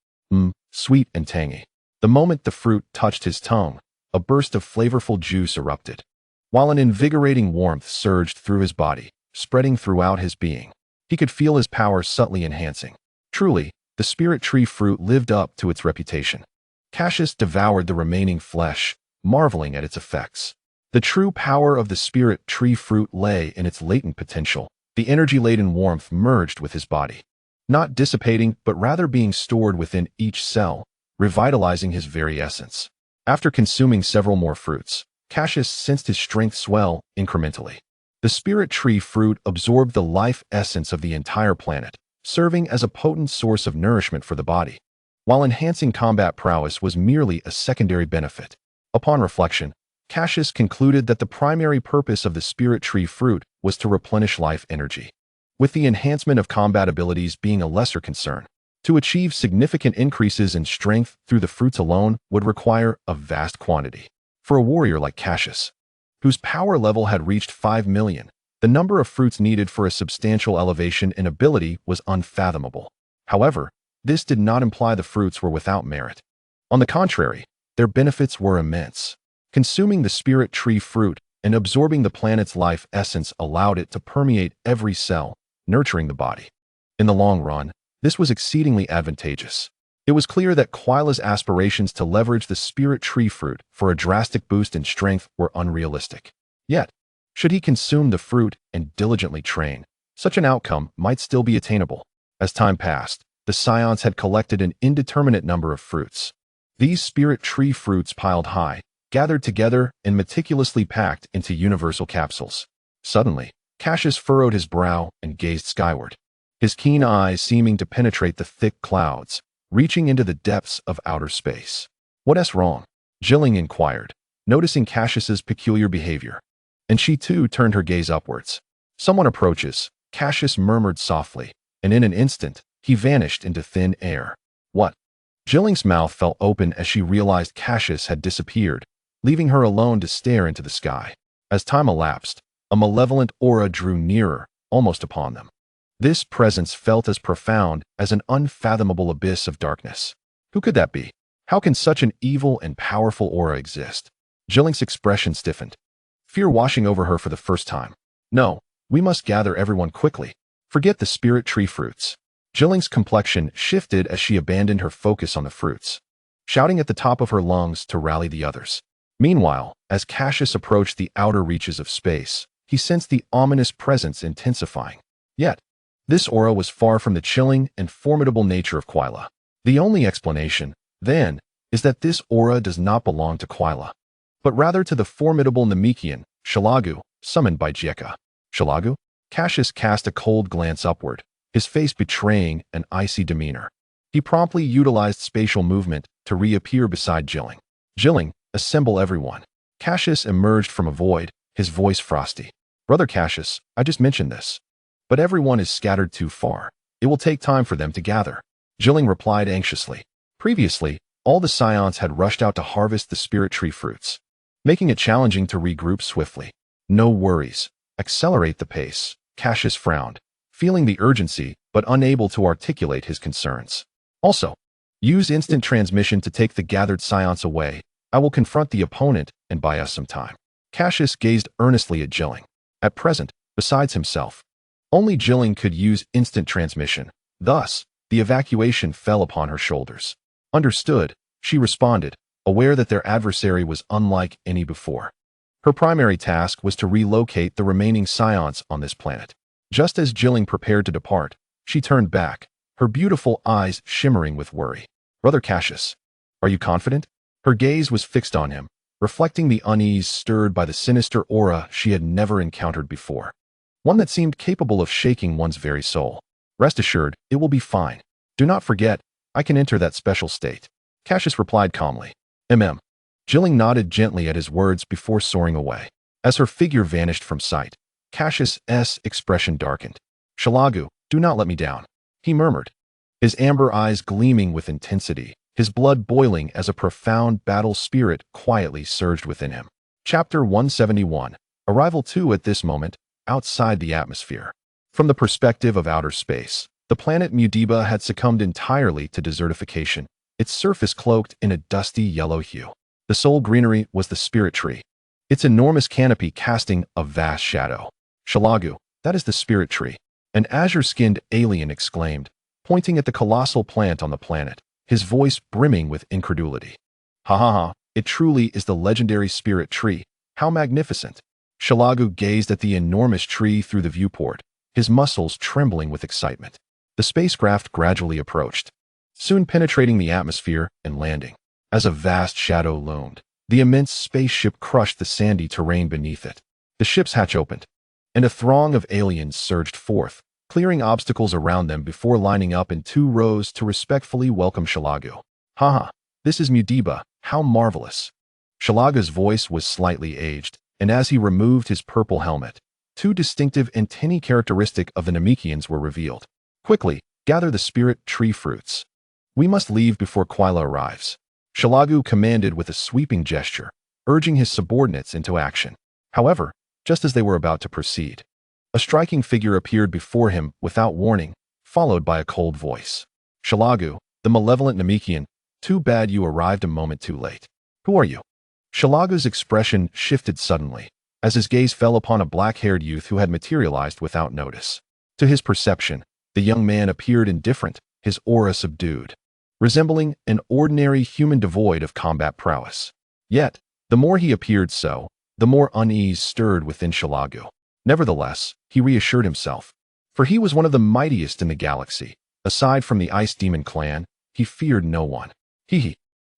Sweet and tangy. The moment the fruit touched his tongue, a burst of flavorful juice erupted, while an invigorating warmth surged through his body, spreading throughout his being. He could feel his power subtly enhancing. Truly, the spirit tree fruit lived up to its reputation. Cassius devoured the remaining flesh, marveling at its effects. The true power of the spirit tree fruit lay in its latent potential. The energy-laden warmth merged with his body, not dissipating but rather being stored within each cell, revitalizing his very essence. After consuming several more fruits, Cassius sensed his strength swell incrementally. The spirit tree fruit absorbed the life essence of the entire planet, serving as a potent source of nourishment for the body, while enhancing combat prowess was merely a secondary benefit. Upon reflection, Cassius concluded that the primary purpose of the spirit tree fruit was to replenish life energy, with the enhancement of combat abilities being a lesser concern. To achieve significant increases in strength through the fruits alone would require a vast quantity. For a warrior like Cassius, whose power level had reached 5 million, the number of fruits needed for a substantial elevation in ability was unfathomable. However, this did not imply the fruits were without merit. On the contrary, their benefits were immense. Consuming the spirit tree fruit and absorbing the planet's life essence allowed it to permeate every cell, nurturing the body. In the long run, this was exceedingly advantageous. It was clear that Quila's aspirations to leverage the spirit tree fruit for a drastic boost in strength were unrealistic. Yet, should he consume the fruit and diligently train, such an outcome might still be attainable. As time passed, the Saiyans had collected an indeterminate number of fruits. These spirit tree fruits piled high, gathered together and meticulously packed into universal capsules. Suddenly, Cassius furrowed his brow and gazed skyward, his keen eyes seeming to penetrate the thick clouds, reaching into the depths of outer space. What's wrong? Jilling inquired, noticing Cassius's peculiar behavior, and she too turned her gaze upwards. Someone approaches, Cassius murmured softly, and in an instant, he vanished into thin air. What? Jilling's mouth fell open as she realized Cassius had disappeared, leaving her alone to stare into the sky. As time elapsed, a malevolent aura drew nearer, almost upon them. This presence felt as profound as an unfathomable abyss of darkness. Who could that be? How can such an evil and powerful aura exist? Jilling's expression stiffened, fear washing over her for the first time. No, we must gather everyone quickly. Forget the spirit tree fruits. Jilling's complexion shifted as she abandoned her focus on the fruits, shouting at the top of her lungs to rally the others. Meanwhile, as Cassius approached the outer reaches of space, he sensed the ominous presence intensifying. Yet, this aura was far from the chilling and formidable nature of Quila. The only explanation, then, is that this aura does not belong to Quila, but rather to the formidable Namekian, Shalagu, summoned by Jeka. Shalagu? Cassius cast a cold glance upward, his face betraying an icy demeanor. He promptly utilized spatial movement to reappear beside Jilling. Jilling, assemble everyone. Cassius emerged from a void, his voice frosty. Brother Cassius, I just mentioned this. But everyone is scattered too far. It will take time for them to gather. Jilling replied anxiously. Previously, all the Saiyans had rushed out to harvest the spirit tree fruits, making it challenging to regroup swiftly. No worries. Accelerate the pace. Cassius frowned, feeling the urgency but unable to articulate his concerns. Also, use instant transmission to take the gathered Saiyans away. I will confront the opponent and buy us some time. Cassius gazed earnestly at Jilling. At present, besides himself, only Jilling could use instant transmission. Thus, the evacuation fell upon her shoulders. Understood, she responded, aware that their adversary was unlike any before. Her primary task was to relocate the remaining Saiyans on this planet. Just as Jilling prepared to depart, she turned back, her beautiful eyes shimmering with worry. Brother Cassius, are you confident? Her gaze was fixed on him, reflecting the unease stirred by the sinister aura she had never encountered before. One that seemed capable of shaking one's very soul. Rest assured, it will be fine. Do not forget, I can enter that special state. Cassius replied calmly. Jilling nodded gently at his words before soaring away. As her figure vanished from sight, Cassius's expression darkened. Shalagu, do not let me down, he murmured, his amber eyes gleaming with intensity, his blood boiling as a profound battle spirit quietly surged within him. Chapter 171. Arrival 2. At this moment, outside the atmosphere. From the perspective of outer space, the planet Mudiba had succumbed entirely to desertification, its surface cloaked in a dusty yellow hue. The sole greenery was the spirit tree, its enormous canopy casting a vast shadow. Shalagu, that is the spirit tree, an azure-skinned alien exclaimed, pointing at the colossal plant on the planet, his voice brimming with incredulity. Ha ha ha, it truly is the legendary spirit tree. How magnificent! Shalagu gazed at the enormous tree through the viewport, his muscles trembling with excitement. The spacecraft gradually approached, soon penetrating the atmosphere and landing. As a vast shadow loomed, the immense spaceship crushed the sandy terrain beneath it. The ship's hatch opened, and a throng of aliens surged forth, clearing obstacles around them before lining up in 2 rows to respectfully welcome Shalagu. Haha, this is Mudiba, how marvelous. Shalagu's voice was slightly aged, and as he removed his purple helmet, 2 distinctive antennae characteristic of the Namekians were revealed. Quickly, gather the spirit tree fruits. We must leave before Quila arrives. Shalagu commanded with a sweeping gesture, urging his subordinates into action. However, just as they were about to proceed, a striking figure appeared before him without warning, followed by a cold voice. Shalagu, the malevolent Namekian, too bad you arrived a moment too late. Who are you? Shalagu's expression shifted suddenly, as his gaze fell upon a black-haired youth who had materialized without notice. To his perception, the young man appeared indifferent, his aura subdued, resembling an ordinary human devoid of combat prowess. Yet, the more he appeared so, the more unease stirred within Shalagu. Nevertheless, he reassured himself, for he was one of the mightiest in the galaxy. Aside from the Ice Demon clan, he feared no one. Hee.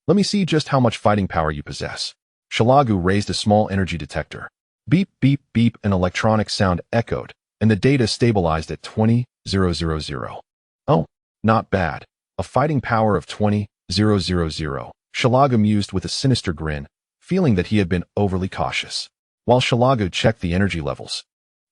Let me see just how much fighting power you possess. Shalagu raised a small energy detector. Beep, beep, beep, an electronic sound echoed, and the data stabilized at 20,000. Oh, not bad. A fighting power of 20,000. Shalagu mused with a sinister grin, feeling that he had been overly cautious. While Shalagu checked the energy levels,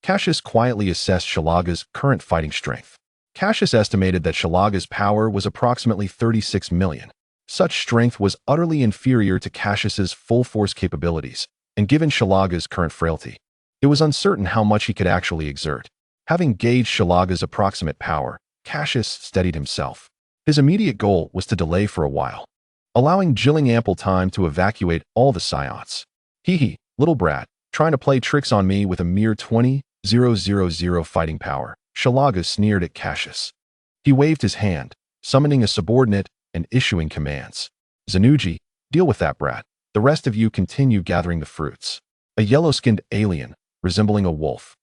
Cassius quietly assessed Shalagu's current fighting strength. Cassius estimated that Shalagu's power was approximately 36 million. Such strength was utterly inferior to Cassius's full-force capabilities, and given Shalagu's current frailty, it was uncertain how much he could actually exert. Having gauged Shalagu's approximate power, Cassius steadied himself. His immediate goal was to delay for a while, allowing Jilling ample time to evacuate all the Saiyans. Hee, little brat, trying to play tricks on me with a mere 20,000 fighting power, Shalagu sneered at Cassius. He waved his hand, summoning a subordinate and issuing commands. Zenuji, deal with that brat. The rest of you continue gathering the fruits. A yellow-skinned alien, resembling a wolf,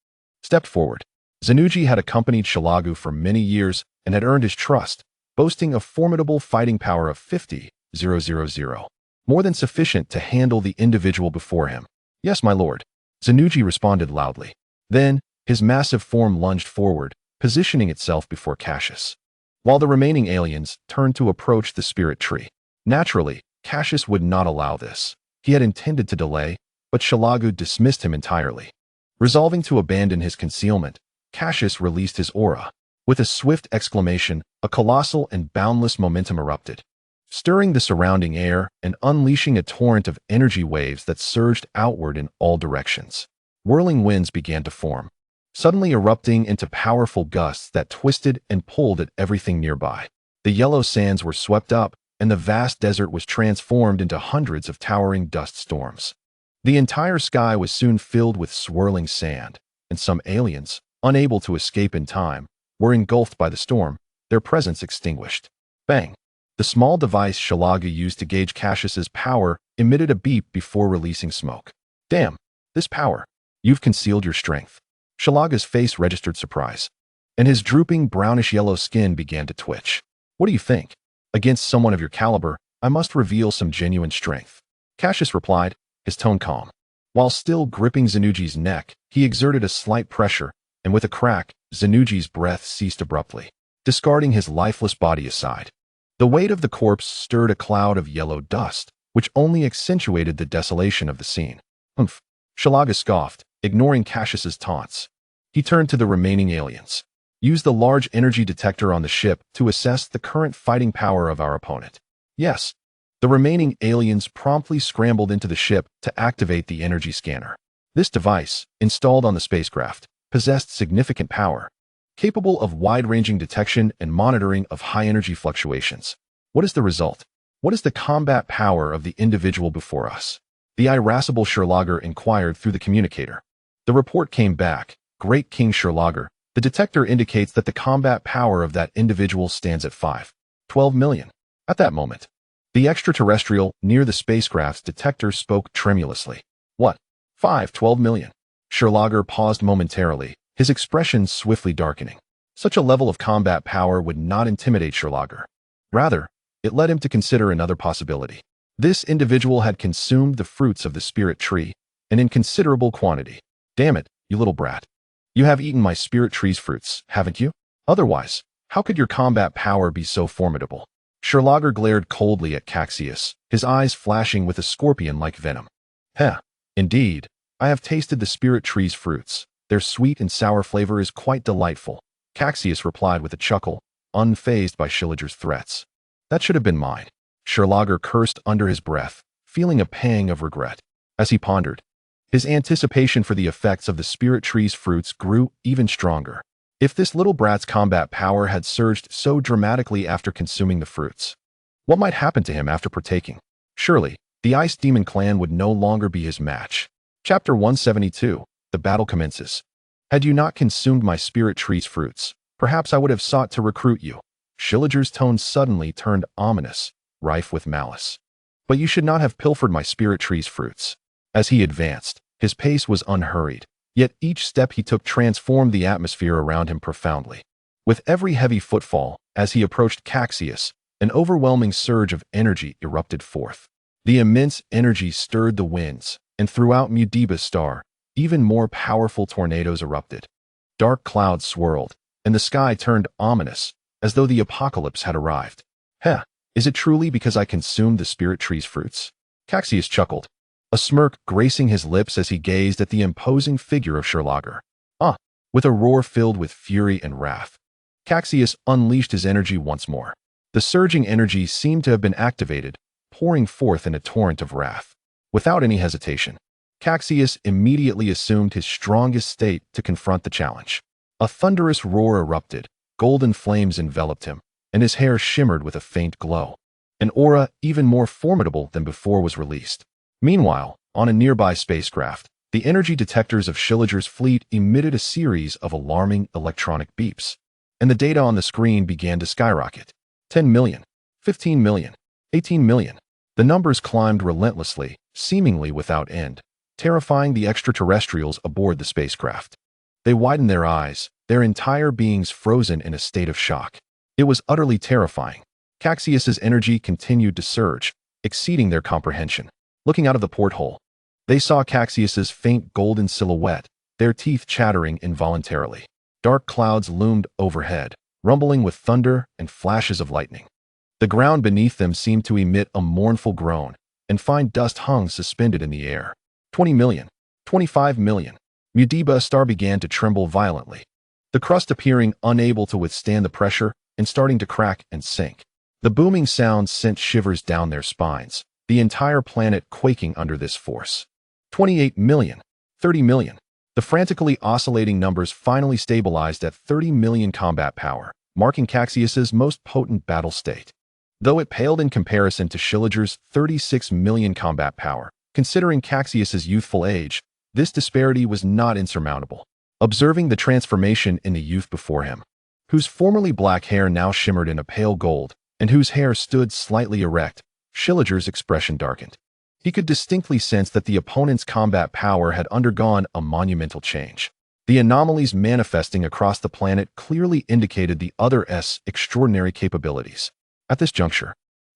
stepped forward. Zenuji had accompanied Shalagu for many years and had earned his trust, boasting a formidable fighting power of 50,000. 000. More than sufficient to handle the individual before him. Yes, my lord. Zenuji responded loudly. Then, his massive form lunged forward, positioning itself before Cassius. While the remaining aliens turned to approach the spirit tree. Naturally, Cassius would not allow this. He had intended to delay, but Shalagu dismissed him entirely. Resolving to abandon his concealment, Cassius released his aura. With a swift exclamation, a colossal and boundless momentum erupted, stirring the surrounding air and unleashing a torrent of energy waves that surged outward in all directions. Whirling winds began to form, suddenly erupting into powerful gusts that twisted and pulled at everything nearby. The yellow sands were swept up, and the vast desert was transformed into hundreds of towering dust storms. The entire sky was soon filled with swirling sand, and some aliens, unable to escape in time, were engulfed by the storm, their presence extinguished. Bang! The small device Shalaga used to gauge Cassius's power emitted a beep before releasing smoke. Damn, this power. You've concealed your strength. Shalaga's face registered surprise, and his drooping brownish-yellow skin began to twitch. What do you think? Against someone of your caliber, I must reveal some genuine strength. Cassius replied, his tone calm. While still gripping Zenuji's neck, he exerted a slight pressure, and with a crack, Zenuji's breath ceased abruptly, discarding his lifeless body aside. The weight of the corpse stirred a cloud of yellow dust, which only accentuated the desolation of the scene. Humph! Shalaga scoffed, ignoring Cassius's taunts. He turned to the remaining aliens. Use the large energy detector on the ship to assess the current fighting power of our opponent. Yes. The remaining aliens promptly scrambled into the ship to activate the energy scanner. This device, installed on the spacecraft, possessed significant power, capable of wide-ranging detection and monitoring of high-energy fluctuations. What is the result? What is the combat power of the individual before us? The irascible Sherlager inquired through the communicator. The report came back. Great King Sherlager, the detector indicates that the combat power of that individual stands at 5.12 million. At that moment, the extraterrestrial near the spacecraft's detector spoke tremulously. What? 5.12 million? Sherlager paused momentarily, his expression swiftly darkening. Such a level of combat power would not intimidate Sherlager. Rather, it led him to consider another possibility. This individual had consumed the fruits of the spirit tree, and in considerable quantity. Damn it, you little brat. You have eaten my spirit tree's fruits, haven't you? Otherwise, how could your combat power be so formidable? Sherlager glared coldly at Cassius, his eyes flashing with a scorpion-like venom. Heh, indeed, I have tasted the spirit tree's fruits. Their sweet and sour flavor is quite delightful. Cassius replied with a chuckle, unfazed by Shillager's threats. That should have been mine. Sherlager cursed under his breath, feeling a pang of regret. As he pondered, his anticipation for the effects of the spirit tree's fruits grew even stronger. If this little brat's combat power had surged so dramatically after consuming the fruits, what might happen to him after partaking? Surely, the Ice Demon clan would no longer be his match. Chapter 172. The battle commences. Had you not consumed my spirit tree's fruits, perhaps I would have sought to recruit you. Shillager's tone suddenly turned ominous, rife with malice. But you should not have pilfered my spirit tree's fruits. As he advanced, his pace was unhurried, yet each step he took transformed the atmosphere around him profoundly. With every heavy footfall, as he approached Cassius, an overwhelming surge of energy erupted forth. The immense energy stirred the winds, and throughout Mudiba's star, even more powerful tornadoes erupted. Dark clouds swirled, and the sky turned ominous, as though the apocalypse had arrived. Heh, is it truly because I consumed the spirit tree's fruits? Cassius chuckled, a smirk gracing his lips as he gazed at the imposing figure of Sherlager. With a roar filled with fury and wrath, Cassius unleashed his energy once more. The surging energy seemed to have been activated, pouring forth in a torrent of wrath. Without any hesitation, Cassius immediately assumed his strongest state to confront the challenge. A thunderous roar erupted, golden flames enveloped him, and his hair shimmered with a faint glow. An aura even more formidable than before was released. Meanwhile, on a nearby spacecraft, the energy detectors of Shillager's fleet emitted a series of alarming electronic beeps, and the data on the screen began to skyrocket. 10 million, 15 million, 18 million. The numbers climbed relentlessly, seemingly without end, terrifying the extraterrestrials aboard the spacecraft. They widened their eyes, their entire beings frozen in a state of shock. It was utterly terrifying. Cassius's energy continued to surge, exceeding their comprehension. Looking out of the porthole, they saw Cassius's faint golden silhouette, their teeth chattering involuntarily. Dark clouds loomed overhead, rumbling with thunder and flashes of lightning. The ground beneath them seemed to emit a mournful groan, and fine dust hung suspended in the air. 20 million. 25 million. Mudiba's star began to tremble violently, the crust appearing unable to withstand the pressure and starting to crack and sink. The booming sound sent shivers down their spines, the entire planet quaking under this force. 28 million. 30 million. The frantically oscillating numbers finally stabilized at 30 million combat power, marking Cassius's most potent battle state. Though it paled in comparison to Schilliger's 36 million combat power, considering Cassius's youthful age, this disparity was not insurmountable. Observing the transformation in the youth before him, whose formerly black hair now shimmered in a pale gold, and whose hair stood slightly erect, Schilliger's expression darkened. He could distinctly sense that the opponent's combat power had undergone a monumental change. The anomalies manifesting across the planet clearly indicated the other's extraordinary capabilities. At this juncture,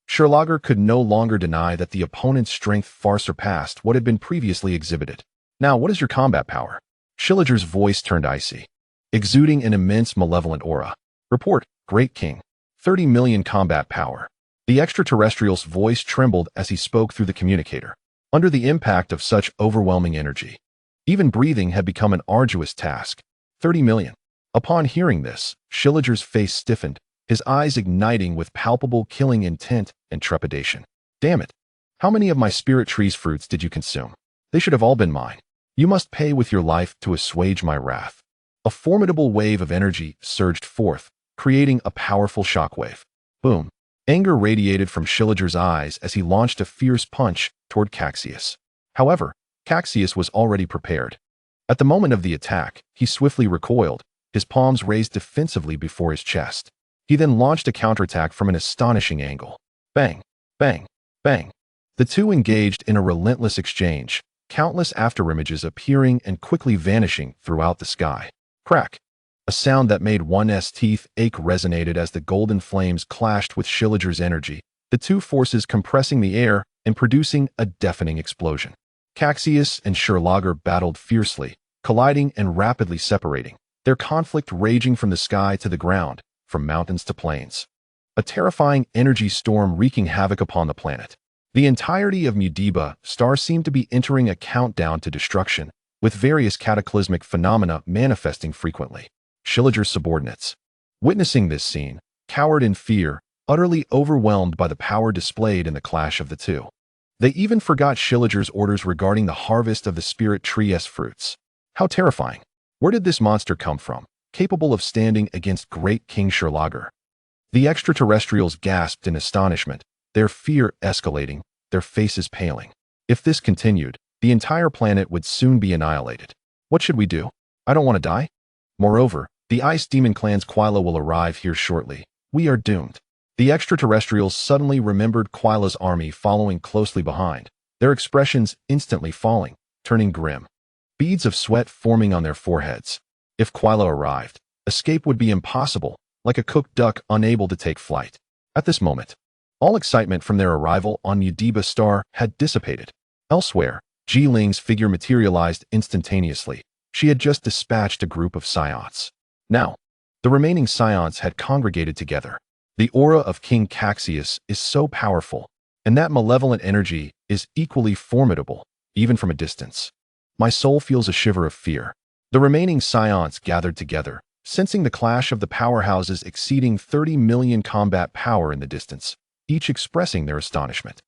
Sherlager could no longer deny that the opponent's strength far surpassed what had been previously exhibited. Now, what is your combat power? Schilliger's voice turned icy, exuding an immense malevolent aura. Report, Great King. 30 million combat power. The extraterrestrial's voice trembled as he spoke through the communicator, under the impact of such overwhelming energy. Even breathing had become an arduous task. 30 million. Upon hearing this, Schilliger's face stiffened, his eyes igniting with palpable killing intent and trepidation. Damn it. How many of my spirit tree's fruits did you consume? They should have all been mine. You must pay with your life to assuage my wrath. A formidable wave of energy surged forth, creating a powerful shockwave. Boom. Anger radiated from Schilliger's eyes as he launched a fierce punch toward Cassius. However, Cassius was already prepared. At the moment of the attack, he swiftly recoiled, his palms raised defensively before his chest. He then launched a counterattack from an astonishing angle. Bang, bang, bang. The two engaged in a relentless exchange, countless afterimages appearing and quickly vanishing throughout the sky. Crack. A sound that made one's teeth ache resonated as the golden flames clashed with Schilliger's energy, the two forces compressing the air and producing a deafening explosion. Cassius and Sherlager battled fiercely, colliding and rapidly separating, their conflict raging from the sky to the ground, from mountains to plains. A terrifying energy storm wreaking havoc upon the planet. The entirety of Mudiba's star seemed to be entering a countdown to destruction, with various cataclysmic phenomena manifesting frequently. Schilliger's subordinates, witnessing this scene, cowered in fear, utterly overwhelmed by the power displayed in the clash of the two. They even forgot Schilliger's orders regarding the harvest of the spirit tree's fruits. How terrifying! Where did this monster come from, capable of standing against Great King Sherlager? The extraterrestrials gasped in astonishment, their fear escalating, their faces paling. If this continued, the entire planet would soon be annihilated. What should we do? I don't want to die. Moreover, the Ice Demon Clan's Quila will arrive here shortly. We are doomed. The extraterrestrials suddenly remembered Quila's army following closely behind, their expressions instantly falling, turning grim. Beads of sweat forming on their foreheads. If Quila arrived, escape would be impossible, like a cooked duck unable to take flight. At this moment, all excitement from their arrival on Mudiba's star had dissipated. Elsewhere, Ji Ling's figure materialized instantaneously. She had just dispatched a group of Scions. Now, the remaining Scions had congregated together. The aura of King Cassius is so powerful, and that malevolent energy is equally formidable, even from a distance. My soul feels a shiver of fear. The remaining Scions gathered together, sensing the clash of the powerhouses exceeding 30 million combat power in the distance, each expressing their astonishment.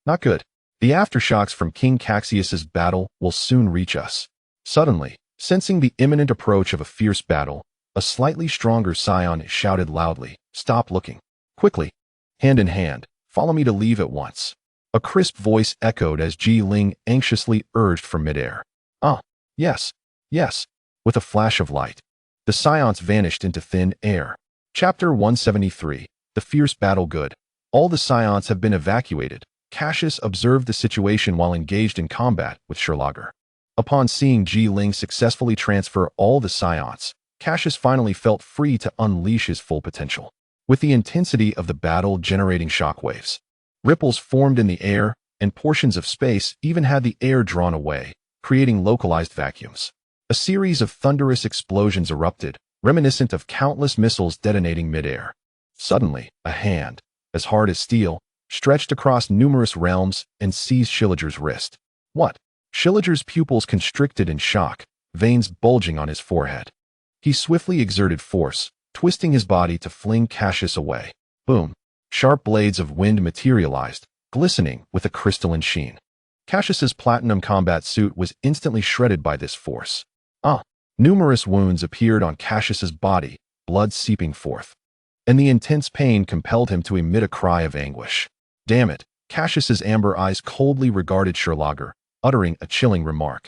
Not good. The aftershocks from King Cassius's battle will soon reach us. Suddenly, sensing the imminent approach of a fierce battle, a slightly stronger Scion shouted loudly, "Stop looking. Quickly. Hand in hand, follow me to leave at once." A crisp voice echoed as Ji Ling anxiously urged from midair. "Ah, yes, yes." With a flash of light, the Scions vanished into thin air. Chapter 173, The Fierce Battle. Good. All the Scions have been evacuated. Cassius observed the situation while engaged in combat with Sherlager. Upon seeing Ji Ling successfully transfer all the Scions, Cassius finally felt free to unleash his full potential. with the intensity of the battle generating shockwaves. Ripples formed in the air, and portions of space even had the air drawn away, creating localized vacuums. A series of thunderous explosions erupted, reminiscent of countless missiles detonating midair. Suddenly, a hand, as hard as steel, stretched across numerous realms and seized Schilliger's wrist. What? Schilliger's pupils constricted in shock, veins bulging on his forehead. He swiftly exerted force, twisting his body to fling Cassius away. Boom! Sharp blades of wind materialized, glistening with a crystalline sheen. Cassius's platinum combat suit was instantly shredded by this force. Numerous wounds appeared on Cassius's body, blood seeping forth. And the intense pain compelled him to emit a cry of anguish. Damn it! Cassius's amber eyes coldly regarded Sherlager, uttering a chilling remark.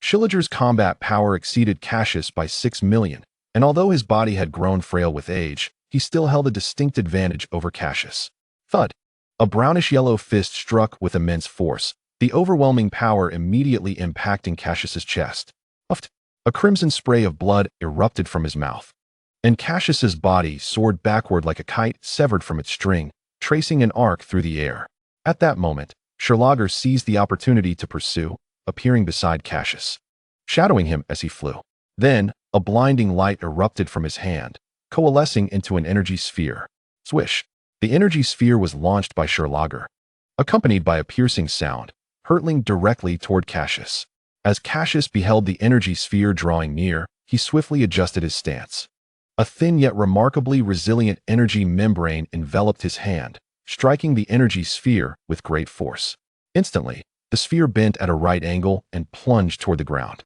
Schilliger's combat power exceeded Cassius by 6 million, and although his body had grown frail with age, he still held a distinct advantage over Cassius. Thud! A brownish-yellow fist struck with immense force, the overwhelming power immediately impacting Cassius's chest. Uft! A crimson spray of blood erupted from his mouth, and Cassius's body soared backward like a kite severed from its string, tracing an arc through the air. At that moment, Sherlager seized the opportunity to pursue, appearing beside Cassius, shadowing him as he flew. Then, a blinding light erupted from his hand, coalescing into an energy sphere. Swish! The energy sphere was launched by Sherlager, accompanied by a piercing sound, hurtling directly toward Cassius. As Cassius beheld the energy sphere drawing near, he swiftly adjusted his stance. A thin yet remarkably resilient energy membrane enveloped his hand, striking the energy sphere with great force. Instantly, the sphere bent at a right angle and plunged toward the ground.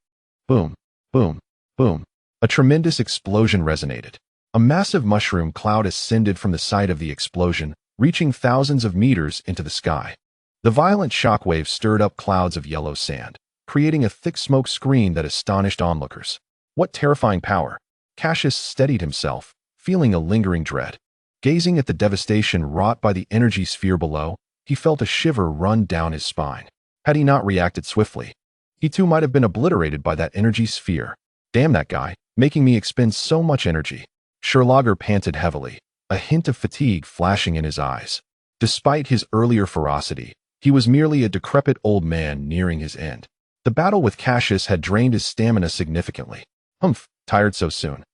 Boom, boom, boom. A tremendous explosion resonated. A massive mushroom cloud ascended from the site of the explosion, reaching thousands of meters into the sky. The violent shockwaves stirred up clouds of yellow sand, creating a thick smoke screen that astonished onlookers. What terrifying power! Cassius steadied himself, feeling a lingering dread. Gazing at the devastation wrought by the energy sphere below, he felt a shiver run down his spine. Had he not reacted swiftly, he too might have been obliterated by that energy sphere. Damn that guy, making me expend so much energy. Sherlager panted heavily, a hint of fatigue flashing in his eyes. Despite his earlier ferocity, he was merely a decrepit old man nearing his end. The battle with Cassius had drained his stamina significantly. Humph, tired so soon.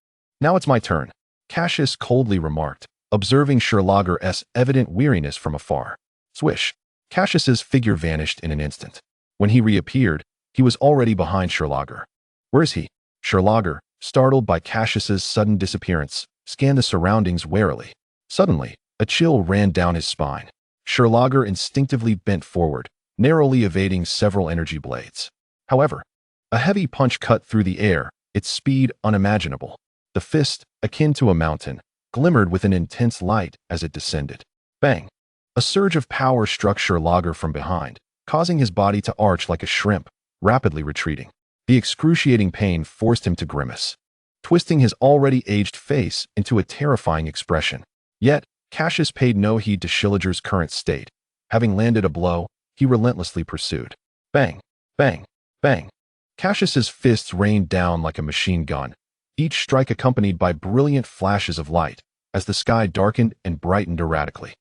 Now it's my turn, Cassius coldly remarked, observing Sherlager's evident weariness from afar. Swish! Cassius's figure vanished in an instant. When he reappeared, he was already behind Sherlager. Where is he? Sherlager, startled by Cassius's sudden disappearance, scanned the surroundings warily. Suddenly, a chill ran down his spine. Sherlager instinctively bent forward, narrowly evading several energy blades. However, a heavy punch cut through the air, its speed unimaginable. The fist, akin to a mountain, glimmered with an intense light as it descended. Bang! A surge of power struck Sherlager from behind, causing his body to arch like a shrimp, rapidly retreating. The excruciating pain forced him to grimace, twisting his already aged face into a terrifying expression. Yet, Cassius paid no heed to Schilliger's current state. Having landed a blow, he relentlessly pursued. Bang! Bang! Bang! Cassius's fists rained down like a machine gun, each strike accompanied by brilliant flashes of light, as the sky darkened and brightened erratically.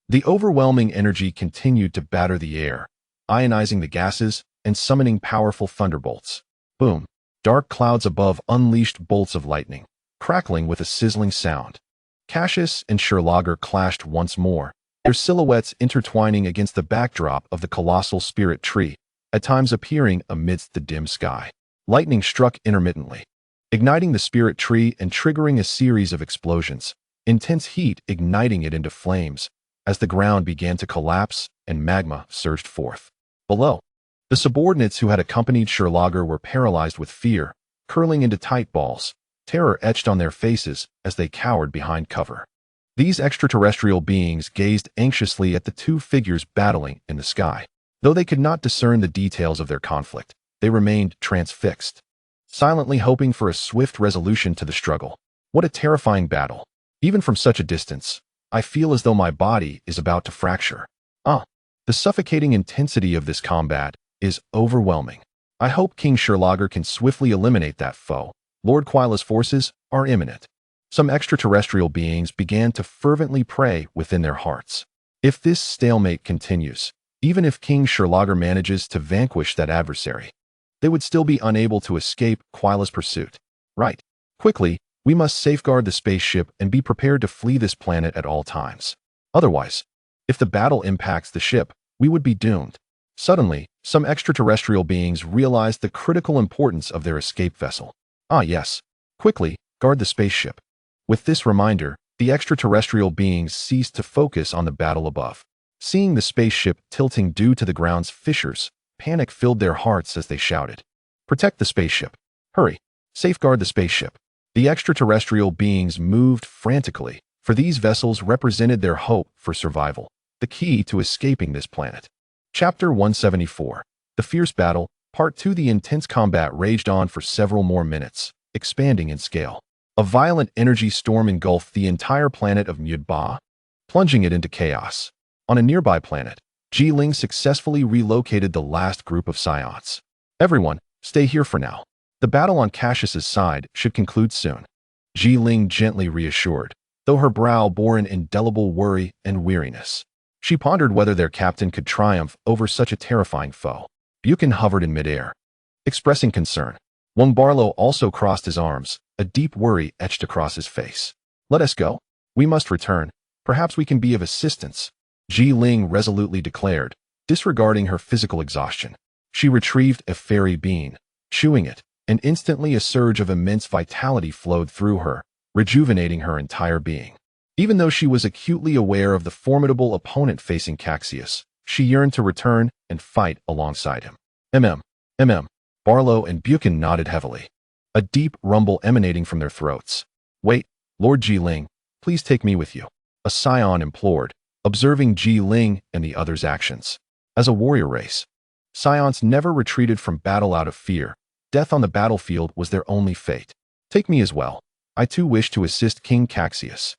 The overwhelming energy continued to batter the air, ionizing the gases and summoning powerful thunderbolts. Boom! Dark clouds above unleashed bolts of lightning, crackling with a sizzling sound. Cassius and Sherlager clashed once more, their silhouettes intertwining against the backdrop of the colossal spirit tree, at times appearing amidst the dim sky. Lightning struck intermittently, igniting the spirit tree and triggering a series of explosions, intense heat igniting it into flames, as the ground began to collapse and magma surged forth. Below, the subordinates who had accompanied Sherlager were paralyzed with fear, curling into tight balls, terror etched on their faces as they cowered behind cover. These extraterrestrial beings gazed anxiously at the two figures battling in the sky. Though they could not discern the details of their conflict, they remained transfixed, silently hoping for a swift resolution to the struggle. What a terrifying battle! Even from such a distance, I feel as though my body is about to fracture. The suffocating intensity of this combat is overwhelming. I hope King Sherlager can swiftly eliminate that foe. Lord Quila's forces are imminent. Some extraterrestrial beings began to fervently pray within their hearts. If this stalemate continues, even if King Sherlager manages to vanquish that adversary, they would still be unable to escape Quila's pursuit. Right. Quickly, we must safeguard the spaceship and be prepared to flee this planet at all times. Otherwise, if the battle impacts the ship, we would be doomed. Suddenly, some extraterrestrial beings realized the critical importance of their escape vessel. Ah yes. Quickly, guard the spaceship. With this reminder, the extraterrestrial beings ceased to focus on the battle above. Seeing the spaceship tilting due to the ground's fissures, panic filled their hearts as they shouted, "Protect the spaceship! Hurry! Safeguard the spaceship!" The extraterrestrial beings moved frantically, for these vessels represented their hope for survival, the key to escaping this planet. Chapter 174. The Fierce Battle, Part 2. The intense combat raged on for several more minutes, expanding in scale. A violent energy storm engulfed the entire planet of Mudba, plunging it into chaos. On a nearby planet, Ji-Ling successfully relocated the last group of Saiyans. "Everyone, stay here for now. The battle on Cassius's side should conclude soon," Ji-Ling gently reassured, though her brow bore an indelible worry and weariness. She pondered whether their captain could triumph over such a terrifying foe. Buchan hovered in midair, expressing concern. Wang Barlow also crossed his arms, a deep worry etched across his face. "Let us go. We must return. Perhaps we can be of assistance," Ji-Ling resolutely declared, disregarding her physical exhaustion. She retrieved a fairy bean, chewing it, and instantly a surge of immense vitality flowed through her, rejuvenating her entire being. Even though she was acutely aware of the formidable opponent facing Cassius, she yearned to return and fight alongside him. Barlow and Buchan nodded heavily, a deep rumble emanating from their throats. "Wait, Lord Ji-Ling, please take me with you," a Saiyan implored, observing Ji-Ling and the others' actions. As a warrior race, Saiyans never retreated from battle out of fear. Death on the battlefield was their only fate. "Take me as well. I too wish to assist King Cassius."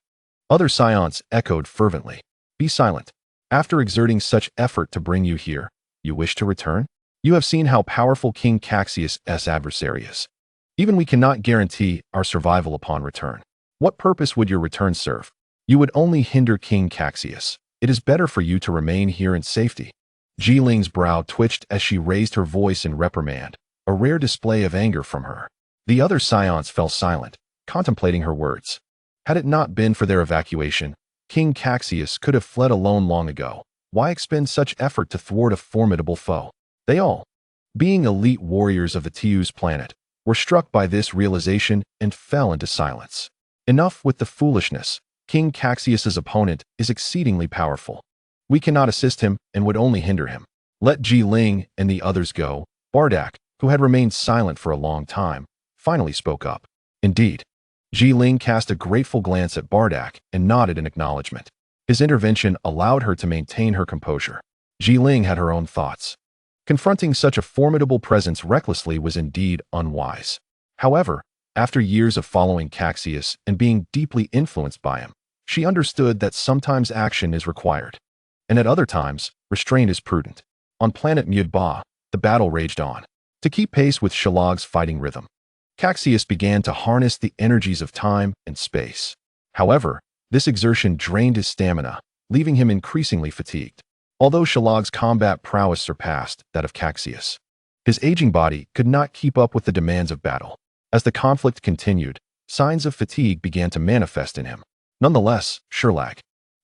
Other Saiyans echoed fervently. "Be silent. After exerting such effort to bring you here, you wish to return? You have seen how powerful King Cassius' adversary is. Even we cannot guarantee our survival upon return. What purpose would your return serve? You would only hinder King Cassius. It is better for you to remain here in safety." Ji-Ling's brow twitched as she raised her voice in reprimand, a rare display of anger from her. The other Saiyans fell silent, contemplating her words. Had it not been for their evacuation, King Cassius could have fled alone long ago. Why expend such effort to thwart a formidable foe? They all, being elite warriors of the Tiu's planet, were struck by this realization and fell into silence. Enough with the foolishness. King Cassius's opponent is exceedingly powerful. We cannot assist him and would only hinder him. Let Ji-Ling and the others go. Bardak, who had remained silent for a long time, finally spoke up. Indeed. Ji-Ling cast a grateful glance at Bardak and nodded in acknowledgement. His intervention allowed her to maintain her composure. Ji-Ling had her own thoughts. Confronting such a formidable presence recklessly was indeed unwise. However, after years of following Cassius and being deeply influenced by him, she understood that sometimes action is required, and at other times, restraint is prudent. On planet Mudba, the battle raged on. To keep pace with Shalag's fighting rhythm, Cassius began to harness the energies of time and space. However, this exertion drained his stamina, leaving him increasingly fatigued. Although Shalag's combat prowess surpassed that of Cassius, his aging body could not keep up with the demands of battle. As the conflict continued, signs of fatigue began to manifest in him. Nonetheless, Sherlag,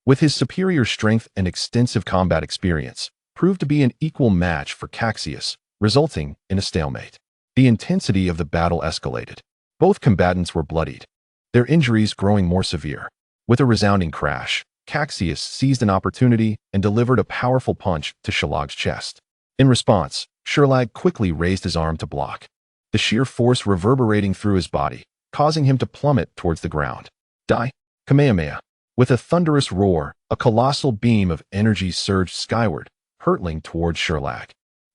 with his superior strength and extensive combat experience, proved to be an equal match for Cassius, resulting in a stalemate. The intensity of the battle escalated. Both combatants were bloodied, their injuries growing more severe. With a resounding crash, Cassius seized an opportunity and delivered a powerful punch to Shalag's chest. In response, Sherlag quickly raised his arm to block, the sheer force reverberating through his body, causing him to plummet towards the ground. Die! Kamehameha! With a thunderous roar, a colossal beam of energy surged skyward, hurtling towards Sherlag.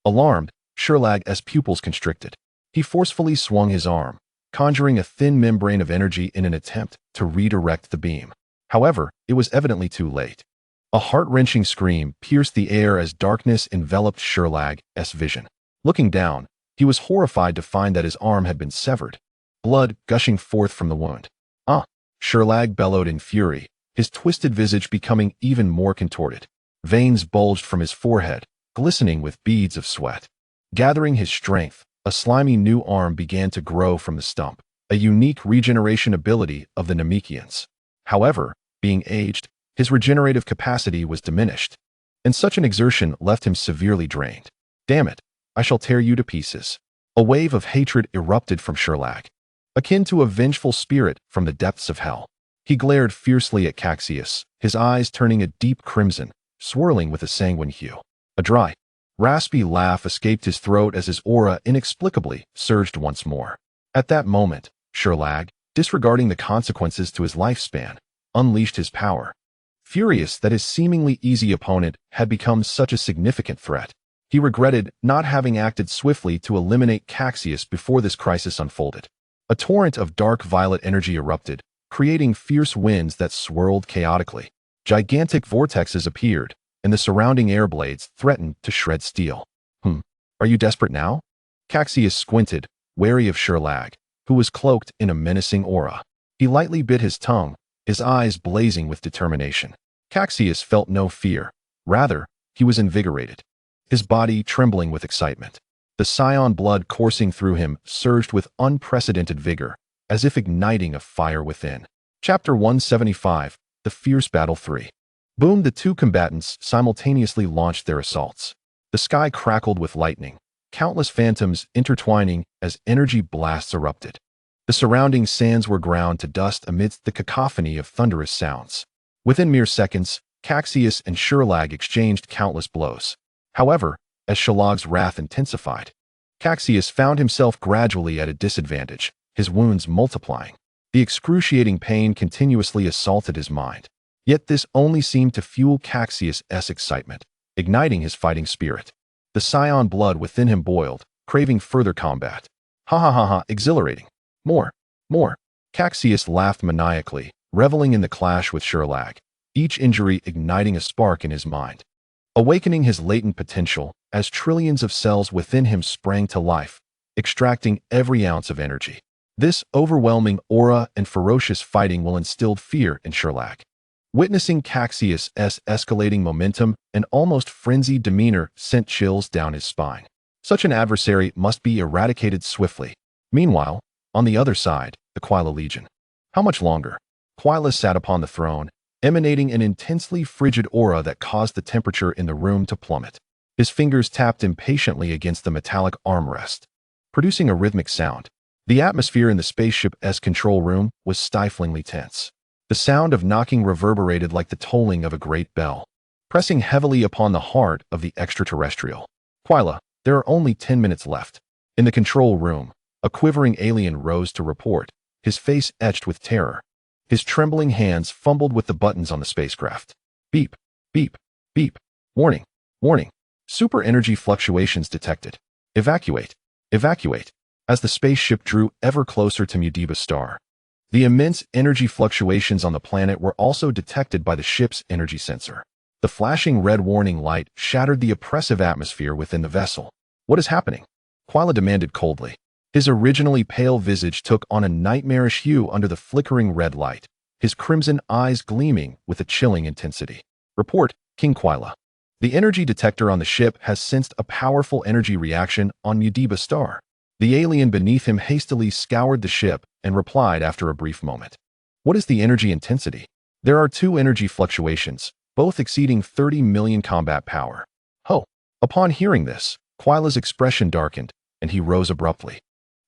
Alarmed, Sherlag's pupils constricted. He forcefully swung his arm, conjuring a thin membrane of energy in an attempt to redirect the beam. However, it was evidently too late. A heart-wrenching scream pierced the air as darkness enveloped Sherlag's vision. Looking down, he was horrified to find that his arm had been severed, blood gushing forth from the wound. Sherlag bellowed in fury, his twisted visage becoming even more contorted. Veins bulged from his forehead, glistening with beads of sweat. Gathering his strength, a slimy new arm began to grow from the stump, a unique regeneration ability of the Namekians. However, being aged, his regenerative capacity was diminished, and such an exertion left him severely drained. Damn it, I shall tear you to pieces. A wave of hatred erupted from Sherlag, akin to a vengeful spirit from the depths of hell. He glared fiercely at Cassius, his eyes turning a deep crimson, swirling with a sanguine hue. A dry, raspy laugh escaped his throat as his aura inexplicably surged once more. At that moment, Sherlag, disregarding the consequences to his lifespan, unleashed his power. Furious that his seemingly easy opponent had become such a significant threat, he regretted not having acted swiftly to eliminate Cassius before this crisis unfolded. A torrent of dark violet energy erupted, creating fierce winds that swirled chaotically. Gigantic vortexes appeared, and the surrounding air blades threatened to shred steel. Are you desperate now? Cassius squinted, wary of Sherlag, who was cloaked in a menacing aura. He lightly bit his tongue, his eyes blazing with determination. Cassius felt no fear. Rather, he was invigorated, his body trembling with excitement. The Saiyan blood coursing through him surged with unprecedented vigor, as if igniting a fire within. Chapter 175, The Fierce Battle 3. Boom! The two combatants simultaneously launched their assaults. The sky crackled with lightning, countless phantoms intertwining as energy blasts erupted. The surrounding sands were ground to dust amidst the cacophony of thunderous sounds. Within mere seconds, Cassius and Sherlag exchanged countless blows. However, as Sherlag's wrath intensified, Cassius found himself gradually at a disadvantage, his wounds multiplying. The excruciating pain continuously assaulted his mind. Yet this only seemed to fuel Cassius' excitement, igniting his fighting spirit. The Saiyan blood within him boiled, craving further combat. Ha ha ha ha, exhilarating. More. Cassius laughed maniacally, reveling in the clash with Sherlag, each injury igniting a spark in his mind, awakening his latent potential as trillions of cells within him sprang to life, extracting every ounce of energy. This overwhelming aura and ferocious fighting will instill fear in Sherlag. Witnessing Cassius' escalating momentum and almost frenzied demeanor sent chills down his spine. Such an adversary must be eradicated swiftly. Meanwhile, on the other side, the Quila Legion. How much longer? Quila sat upon the throne, emanating an intensely frigid aura that caused the temperature in the room to plummet. His fingers tapped impatiently against the metallic armrest, producing a rhythmic sound. The atmosphere in the spaceship's control room was stiflingly tense. The sound of knocking reverberated like the tolling of a great bell, pressing heavily upon the heart of the extraterrestrial. Quila, there are only 10 minutes left. In the control room, a quivering alien rose to report, his face etched with terror. His trembling hands fumbled with the buttons on the spacecraft. Beep, beep, beep. Warning, warning. Super energy fluctuations detected. Evacuate, evacuate. As the spaceship drew ever closer to Mudiba star, the immense energy fluctuations on the planet were also detected by the ship's energy sensor. The flashing red warning light shattered the oppressive atmosphere within the vessel. What is happening? Quila demanded coldly. His originally pale visage took on a nightmarish hue under the flickering red light, his crimson eyes gleaming with a chilling intensity. Report, King Quila. The energy detector on the ship has sensed a powerful energy reaction on Mudiba star. The alien beneath him hastily scoured the ship and replied after a brief moment. What is the energy intensity? There are two energy fluctuations, both exceeding 30 million combat power. Ho! Upon hearing this, Quila's expression darkened, and he rose abruptly,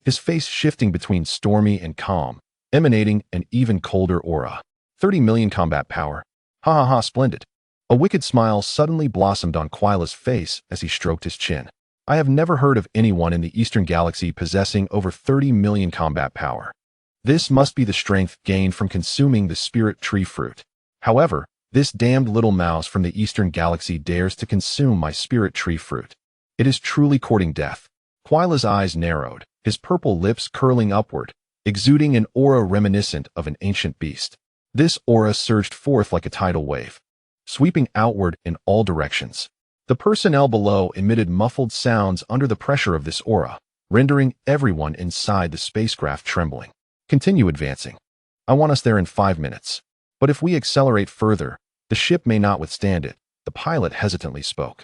his face shifting between stormy and calm, emanating an even colder aura. 30 million combat power. Ha ha ha, splendid. A wicked smile suddenly blossomed on Quila's face as he stroked his chin. I have never heard of anyone in the Eastern Galaxy possessing over 30 million combat power. This must be the strength gained from consuming the spirit tree fruit. However, this damned little mouse from the Eastern Galaxy dares to consume my spirit tree fruit. It is truly courting death. Quila's eyes narrowed, his purple lips curling upward, exuding an aura reminiscent of an ancient beast. This aura surged forth like a tidal wave, sweeping outward in all directions. The personnel below emitted muffled sounds under the pressure of this aura, rendering everyone inside the spacecraft trembling. Continue advancing. I want us there in 5 minutes. But if we accelerate further, the ship may not withstand it, the pilot hesitantly spoke.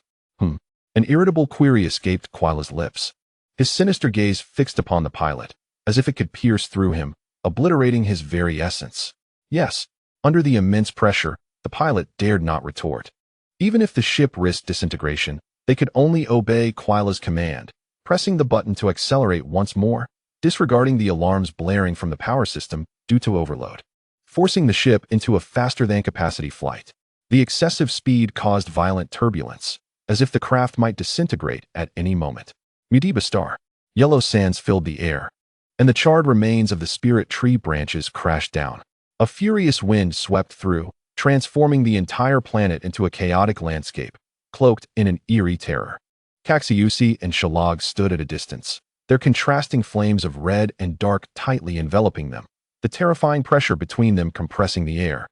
An irritable query escaped Quila's lips. His sinister gaze fixed upon the pilot, as if it could pierce through him, obliterating his very essence. Yes, under the immense pressure, the pilot dared not retort. Even if the ship risked disintegration, they could only obey Quila's command, pressing the button to accelerate once more, disregarding the alarms blaring from the power system due to overload, forcing the ship into a faster-than-capacity flight. The excessive speed caused violent turbulence, as if the craft might disintegrate at any moment. Mudiba star. Yellow sands filled the air, and the charred remains of the spirit tree branches crashed down. A furious wind swept through, transforming the entire planet into a chaotic landscape, cloaked in an eerie terror. Cassius and Shalag stood at a distance, their contrasting flames of red and dark tightly enveloping them, the terrifying pressure between them compressing the air,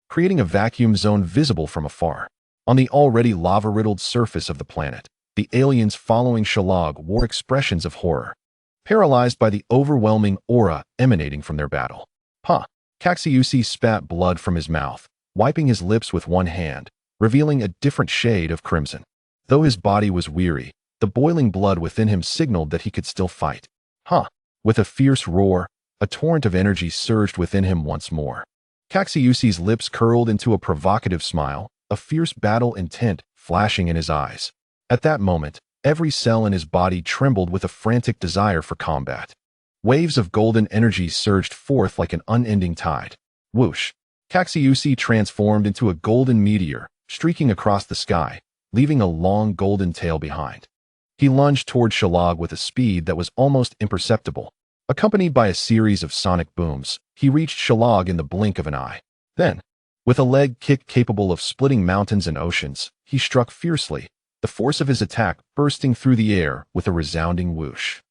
creating a vacuum zone visible from afar. On the already lava-riddled surface of the planet, the aliens following Shalag wore expressions of horror, paralyzed by the overwhelming aura emanating from their battle. Cassius spat blood from his mouth, wiping his lips with one hand, revealing a different shade of crimson. Though his body was weary, the boiling blood within him signaled that he could still fight. With a fierce roar, a torrent of energy surged within him once more. Cassius's lips curled into a provocative smile, a fierce battle intent flashing in his eyes. At that moment, every cell in his body trembled with a frantic desire for combat. Waves of golden energy surged forth like an unending tide. Whoosh! Cassius transformed into a golden meteor, streaking across the sky, leaving a long golden tail behind. He lunged toward Shalag with a speed that was almost imperceptible. Accompanied by a series of sonic booms, he reached Shalag in the blink of an eye. Then, with a leg kick capable of splitting mountains and oceans, he struck fiercely, the force of his attack bursting through the air with a resounding whoosh.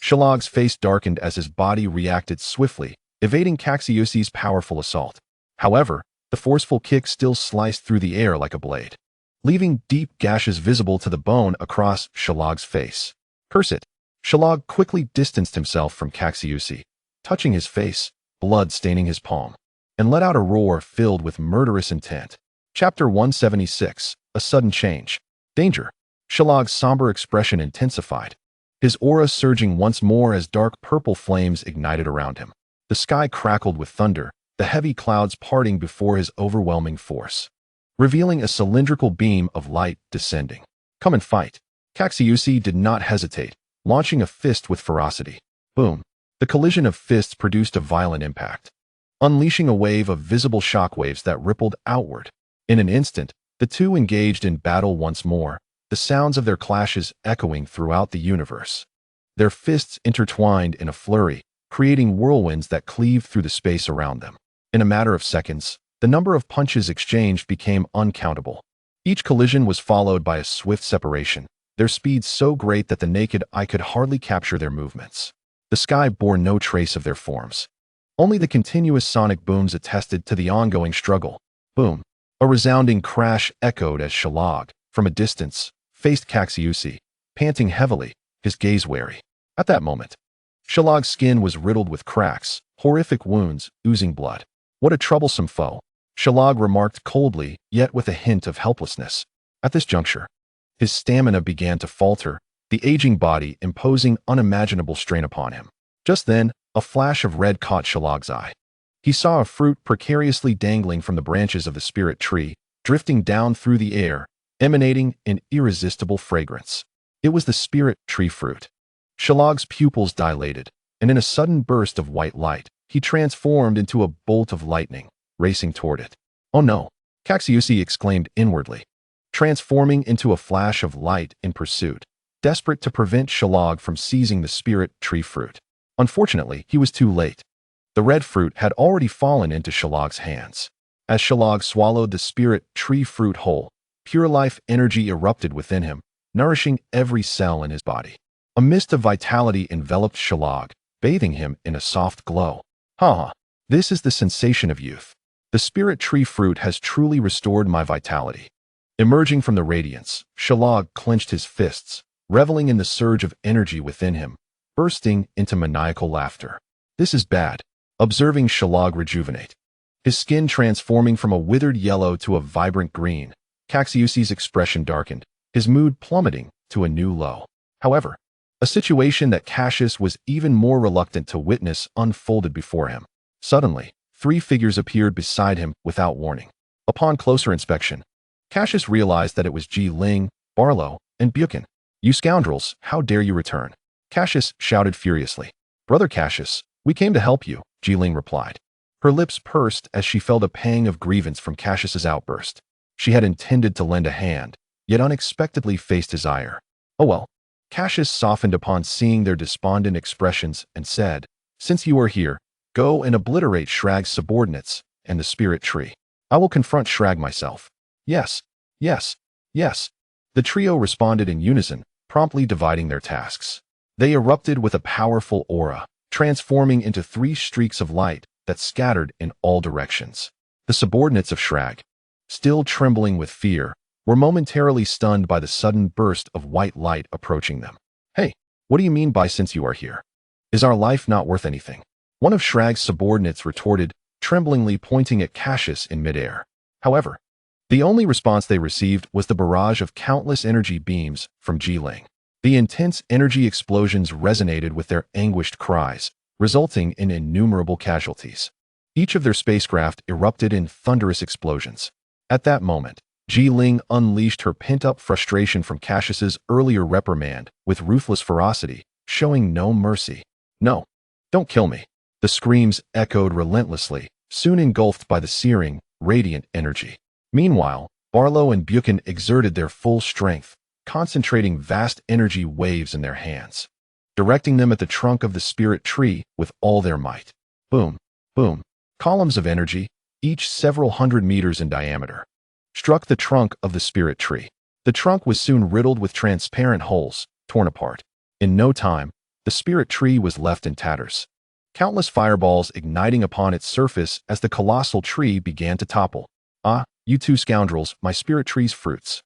Shalag's face darkened as his body reacted swiftly, evading Cassius's powerful assault. However, the forceful kick still sliced through the air like a blade, leaving deep gashes visible to the bone across Shalag's face. Curse it! Shalag quickly distanced himself from Cassius, touching his face, blood staining his palm, and let out a roar filled with murderous intent. Chapter 176, A Sudden Change. Danger. Shalag's somber expression intensified, his aura surging once more as dark purple flames ignited around him. The sky crackled with thunder, the heavy clouds parting before his overwhelming force, revealing a cylindrical beam of light descending. Come and fight. Cassius did not hesitate, launching a fist with ferocity. Boom! The collision of fists produced a violent impact, unleashing a wave of visible shockwaves that rippled outward. In an instant, the two engaged in battle once more, the sounds of their clashes echoing throughout the universe. Their fists intertwined in a flurry, creating whirlwinds that cleaved through the space around them. In a matter of seconds, the number of punches exchanged became uncountable. Each collision was followed by a swift separation, their speed so great that the naked eye could hardly capture their movements. The sky bore no trace of their forms. Only the continuous sonic booms attested to the ongoing struggle. Boom! A resounding crash echoed as Shalag, from a distance, faced Cassius, panting heavily, his gaze wary. At that moment, Shalag's skin was riddled with cracks, horrific wounds, oozing blood. What a troublesome foe, Shalag remarked coldly, yet with a hint of helplessness. At this juncture, his stamina began to falter, the aging body imposing unimaginable strain upon him. Just then, a flash of red caught Shalag's eye. He saw a fruit precariously dangling from the branches of the spirit tree, drifting down through the air, emanating an irresistible fragrance. It was the spirit tree fruit. Shalag's pupils dilated, and in a sudden burst of white light, he transformed into a bolt of lightning, racing toward it. Oh no! Cassius exclaimed inwardly, transforming into a flash of light in pursuit, desperate to prevent Shalag from seizing the spirit tree fruit. Unfortunately, he was too late. The red fruit had already fallen into Shalag's hands. As Shalag swallowed the spirit tree fruit whole, pure life energy erupted within him, nourishing every cell in his body. A mist of vitality enveloped Shalag, bathing him in a soft glow. This is the sensation of youth. The spirit tree fruit has truly restored my vitality. Emerging from the radiance, Shalag clenched his fists, reveling in the surge of energy within him, bursting into maniacal laughter. This is bad. observing Shalag rejuvenate. His skin transforming from a withered yellow to a vibrant green, Cassius's expression darkened, his mood plummeting to a new low. However, a situation that Cassius was even more reluctant to witness unfolded before him. Suddenly, 3 figures appeared beside him without warning. Upon closer inspection, Cassius realized that it was Ji Ling, Barlow, and Buchan. "You scoundrels, how dare you return?" Cassius shouted furiously. "Brother Cassius, we came to help you," Ji Ling replied. Her lips pursed as she felt a pang of grievance from Cassius's outburst. She had intended to lend a hand, yet unexpectedly faced his ire. "Oh well." Cassius softened upon seeing their despondent expressions and said, "Since you are here, go and obliterate Shrag's subordinates and the spirit tree. I will confront Shrag myself." "Yes, yes, yes." The trio responded in unison, promptly dividing their tasks. They erupted with a powerful aura, transforming into 3 streaks of light that scattered in all directions. The subordinates of Shrag, still trembling with fear, were momentarily stunned by the sudden burst of white light approaching them. "Hey, what do you mean by 'since you are here'? Is our life not worth anything?" One of Shrag's subordinates retorted, tremblingly pointing at Cassius in midair. However, the only response they received was the barrage of countless energy beams from Ji Ling. The intense energy explosions resonated with their anguished cries, resulting in innumerable casualties. Each of their spacecraft erupted in thunderous explosions. At that moment, Ji Ling unleashed her pent-up frustration from Cassius's earlier reprimand with ruthless ferocity, showing no mercy. "No, don't kill me." The screams echoed relentlessly, soon engulfed by the searing, radiant energy. Meanwhile, Barlow and Buchan exerted their full strength, concentrating vast energy waves in their hands, directing them at the trunk of the spirit tree with all their might. Boom, boom. Columns of energy, each several hundred meters in diameter, struck the trunk of the spirit tree. The trunk was soon riddled with transparent holes, torn apart. In no time, the spirit tree was left in tatters, countless fireballs igniting upon its surface as the colossal tree began to topple. "Ah, you 2 scoundrels, my spirit tree's fruits."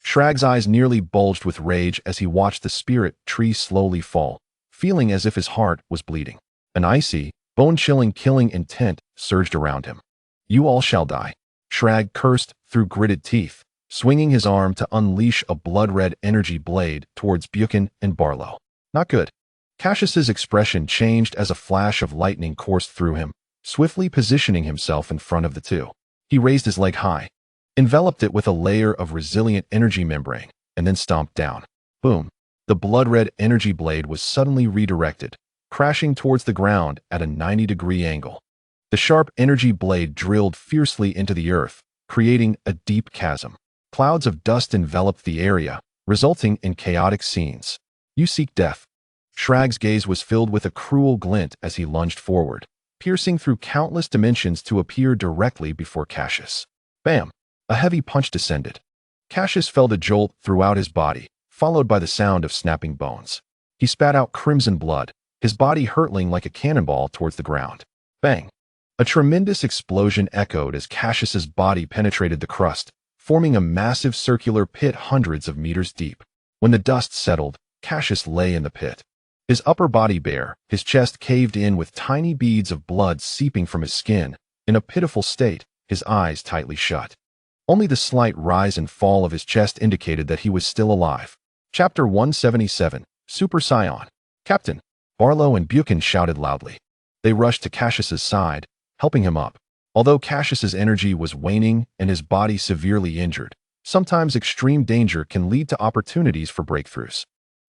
Shrag's eyes nearly bulged with rage as he watched the spirit tree slowly fall, feeling as if his heart was bleeding. An icy, bone-chilling killing intent surged around him. "You all shall die." Shrag cursed through gritted teeth, swinging his arm to unleash a blood-red energy blade towards Buchan and Barlow. "Not good." Cassius's expression changed as a flash of lightning coursed through him, swiftly positioning himself in front of the 2. He raised his leg high, enveloped it with a layer of resilient energy membrane, and then stomped down. Boom. The blood-red energy blade was suddenly redirected, crashing towards the ground at a 90-degree angle. The sharp energy blade drilled fiercely into the earth, creating a deep chasm. Clouds of dust enveloped the area, resulting in chaotic scenes. "You seek death." Shrag's gaze was filled with a cruel glint as he lunged forward, piercing through countless dimensions to appear directly before Cassius. Bam! A heavy punch descended. Cassius felt a jolt throughout his body, followed by the sound of snapping bones. He spat out crimson blood, his body hurtling like a cannonball towards the ground. Bang! A tremendous explosion echoed as Cassius's body penetrated the crust, forming a massive circular pit hundreds of meters deep. When the dust settled, Cassius lay in the pit, his upper body bare, his chest caved in with tiny beads of blood seeping from his skin. In a pitiful state, his eyes tightly shut. Only the slight rise and fall of his chest indicated that he was still alive. Chapter 177, Super Saiyan. "Captain!" Barlow and Buchan shouted loudly. They rushed to Cassius's side, helping him up. Although Cassius's energy was waning and his body severely injured, sometimes extreme danger can lead to opportunities for breakthroughs.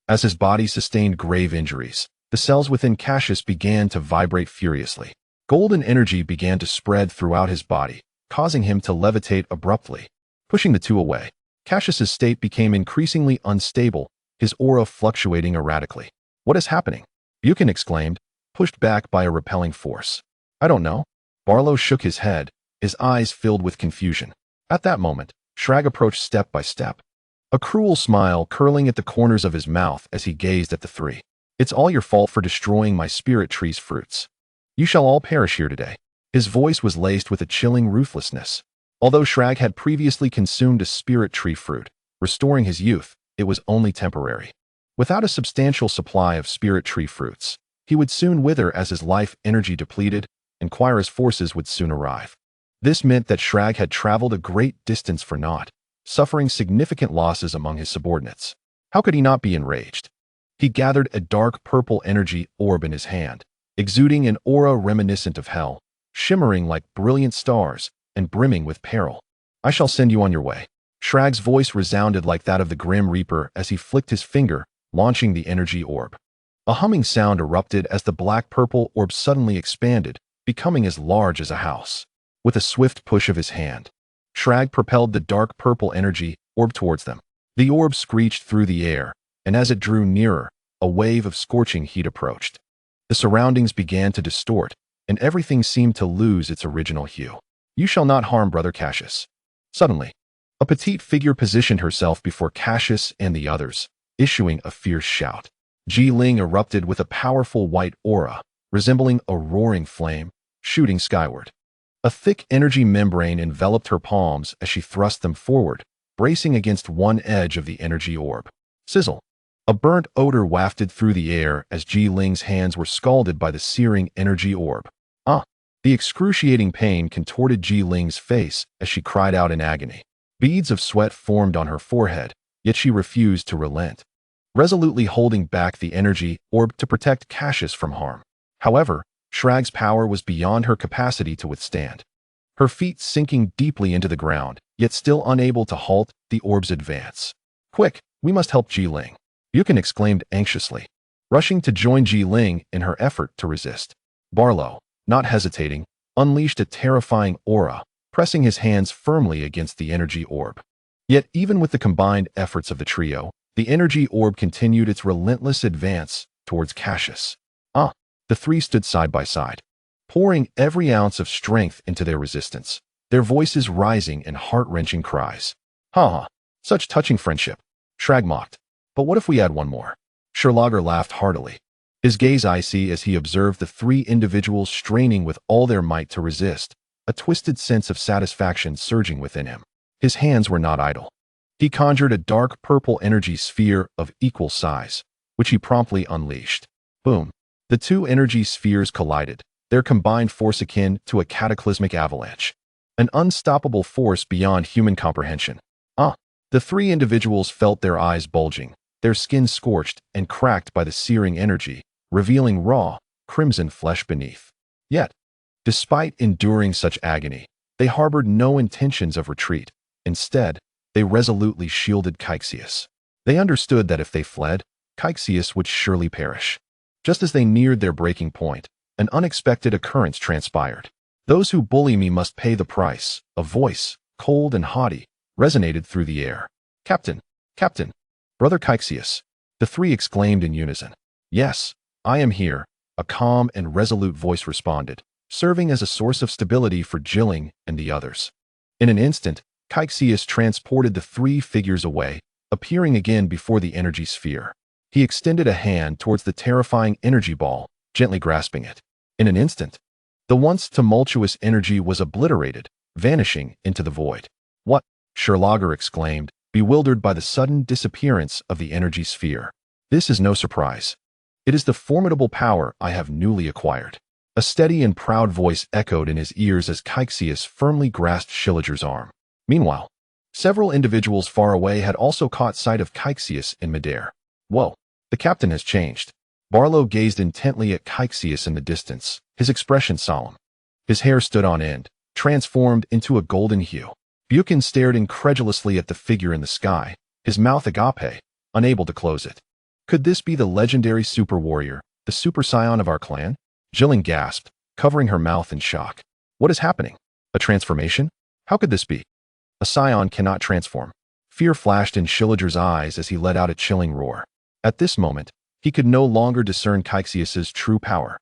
As his body sustained grave injuries, the cells within Cassius began to vibrate furiously. Golden energy began to spread throughout his body, causing him to levitate abruptly. Pushing the 2 away, Cassius's state became increasingly unstable, his aura fluctuating erratically. "What is happening?" Buchan exclaimed, pushed back by a repelling force. "I don't know." Barlow shook his head, his eyes filled with confusion. At that moment, Shrag approached step by step, a cruel smile curling at the corners of his mouth as he gazed at the 3. "It's all your fault for destroying my spirit tree's fruits. You shall all perish here today." His voice was laced with a chilling ruthlessness. Although Shrag had previously consumed a spirit tree fruit, restoring his youth, it was only temporary. Without a substantial supply of spirit tree fruits, he would soon wither as his life energy depleted, and Quira's forces would soon arrive. This meant that Shrag had traveled a great distance for naught, suffering significant losses among his subordinates. How could he not be enraged? He gathered a dark purple energy orb in his hand, exuding an aura reminiscent of hell, shimmering like brilliant stars and brimming with peril. I shall send you on your way. Shrag's voice resounded like that of the Grim Reaper as he flicked his finger, launching the energy orb. A humming sound erupted as the black-purple orb suddenly expanded, becoming as large as a house. With a swift push of his hand, Shrag propelled the dark purple energy orb towards them. The orb screeched through the air, and as it drew nearer, a wave of scorching heat approached. The surroundings began to distort, and everything seemed to lose its original hue. You shall not harm Brother Cassius. Suddenly, a petite figure positioned herself before Cassius and the others, issuing a fierce shout. Ji Ling erupted with a powerful white aura, resembling a roaring flame, shooting skyward. A thick energy membrane enveloped her palms as she thrust them forward, bracing against one edge of the energy orb. Sizzle! A burnt odor wafted through the air as Ji Ling's hands were scalded by the searing energy orb. The excruciating pain contorted Ji Ling's face as she cried out in agony. Beads of sweat formed on her forehead, yet she refused to relent, resolutely holding back the energy orb to protect Cassius from harm. However, Shrag's power was beyond her capacity to withstand. Her feet sinking deeply into the ground, yet still unable to halt the orb's advance. Quick, we must help Ji Ling, Buchan exclaimed anxiously, rushing to join Ji Ling in her effort to resist. Barlow, not hesitating, unleashed a terrifying aura, pressing his hands firmly against the energy orb. Yet even with the combined efforts of the trio, the energy orb continued its relentless advance towards Cassius. The three stood side by side, pouring every ounce of strength into their resistance, their voices rising in heart-wrenching cries. Such touching friendship, Shrag mocked. But what if we add one more? Sherlocker laughed heartily, his gaze icy as he observed the three individuals straining with all their might to resist, a twisted sense of satisfaction surging within him. His hands were not idle. He conjured a dark purple energy sphere of equal size, which he promptly unleashed. Boom! The two energy spheres collided, their combined force akin to a cataclysmic avalanche. An unstoppable force beyond human comprehension. The three individuals felt their eyes bulging, their skin scorched and cracked by the searing energy, revealing raw, crimson flesh beneath. Yet, despite enduring such agony, they harbored no intentions of retreat. Instead, they resolutely shielded Cassius. They understood that if they fled, Cassius would surely perish. Just as they neared their breaking point, an unexpected occurrence transpired. Those who bully me must pay the price. A voice, cold and haughty, resonated through the air. Captain! Captain! Brother Cassius! The three exclaimed in unison. Yes, I am here, a calm and resolute voice responded, serving as a source of stability for Jilling and the others. In an instant, Cassius transported the three figures away, appearing again before the energy sphere. He extended a hand towards the terrifying energy ball, gently grasping it. In an instant, the once tumultuous energy was obliterated, vanishing into the void. What? Sherlocker exclaimed, bewildered by the sudden disappearance of the energy sphere. This is no surprise. It is the formidable power I have newly acquired. A steady and proud voice echoed in his ears as Cassius firmly grasped Schilliger's arm. Meanwhile, several individuals far away had also caught sight of Cassius in midair. Whoa, the captain has changed. Barlow gazed intently at Cassius in the distance, his expression solemn. His hair stood on end, transformed into a golden hue. Buchan stared incredulously at the figure in the sky, his mouth agape, unable to close it. Could this be the legendary super warrior, the super scion of our clan? Jilling gasped, covering her mouth in shock. What is happening? A transformation? How could this be? A scion cannot transform. Fear flashed in Schilliger's eyes as he let out a chilling roar. At this moment, he could no longer discern Cassius's true power.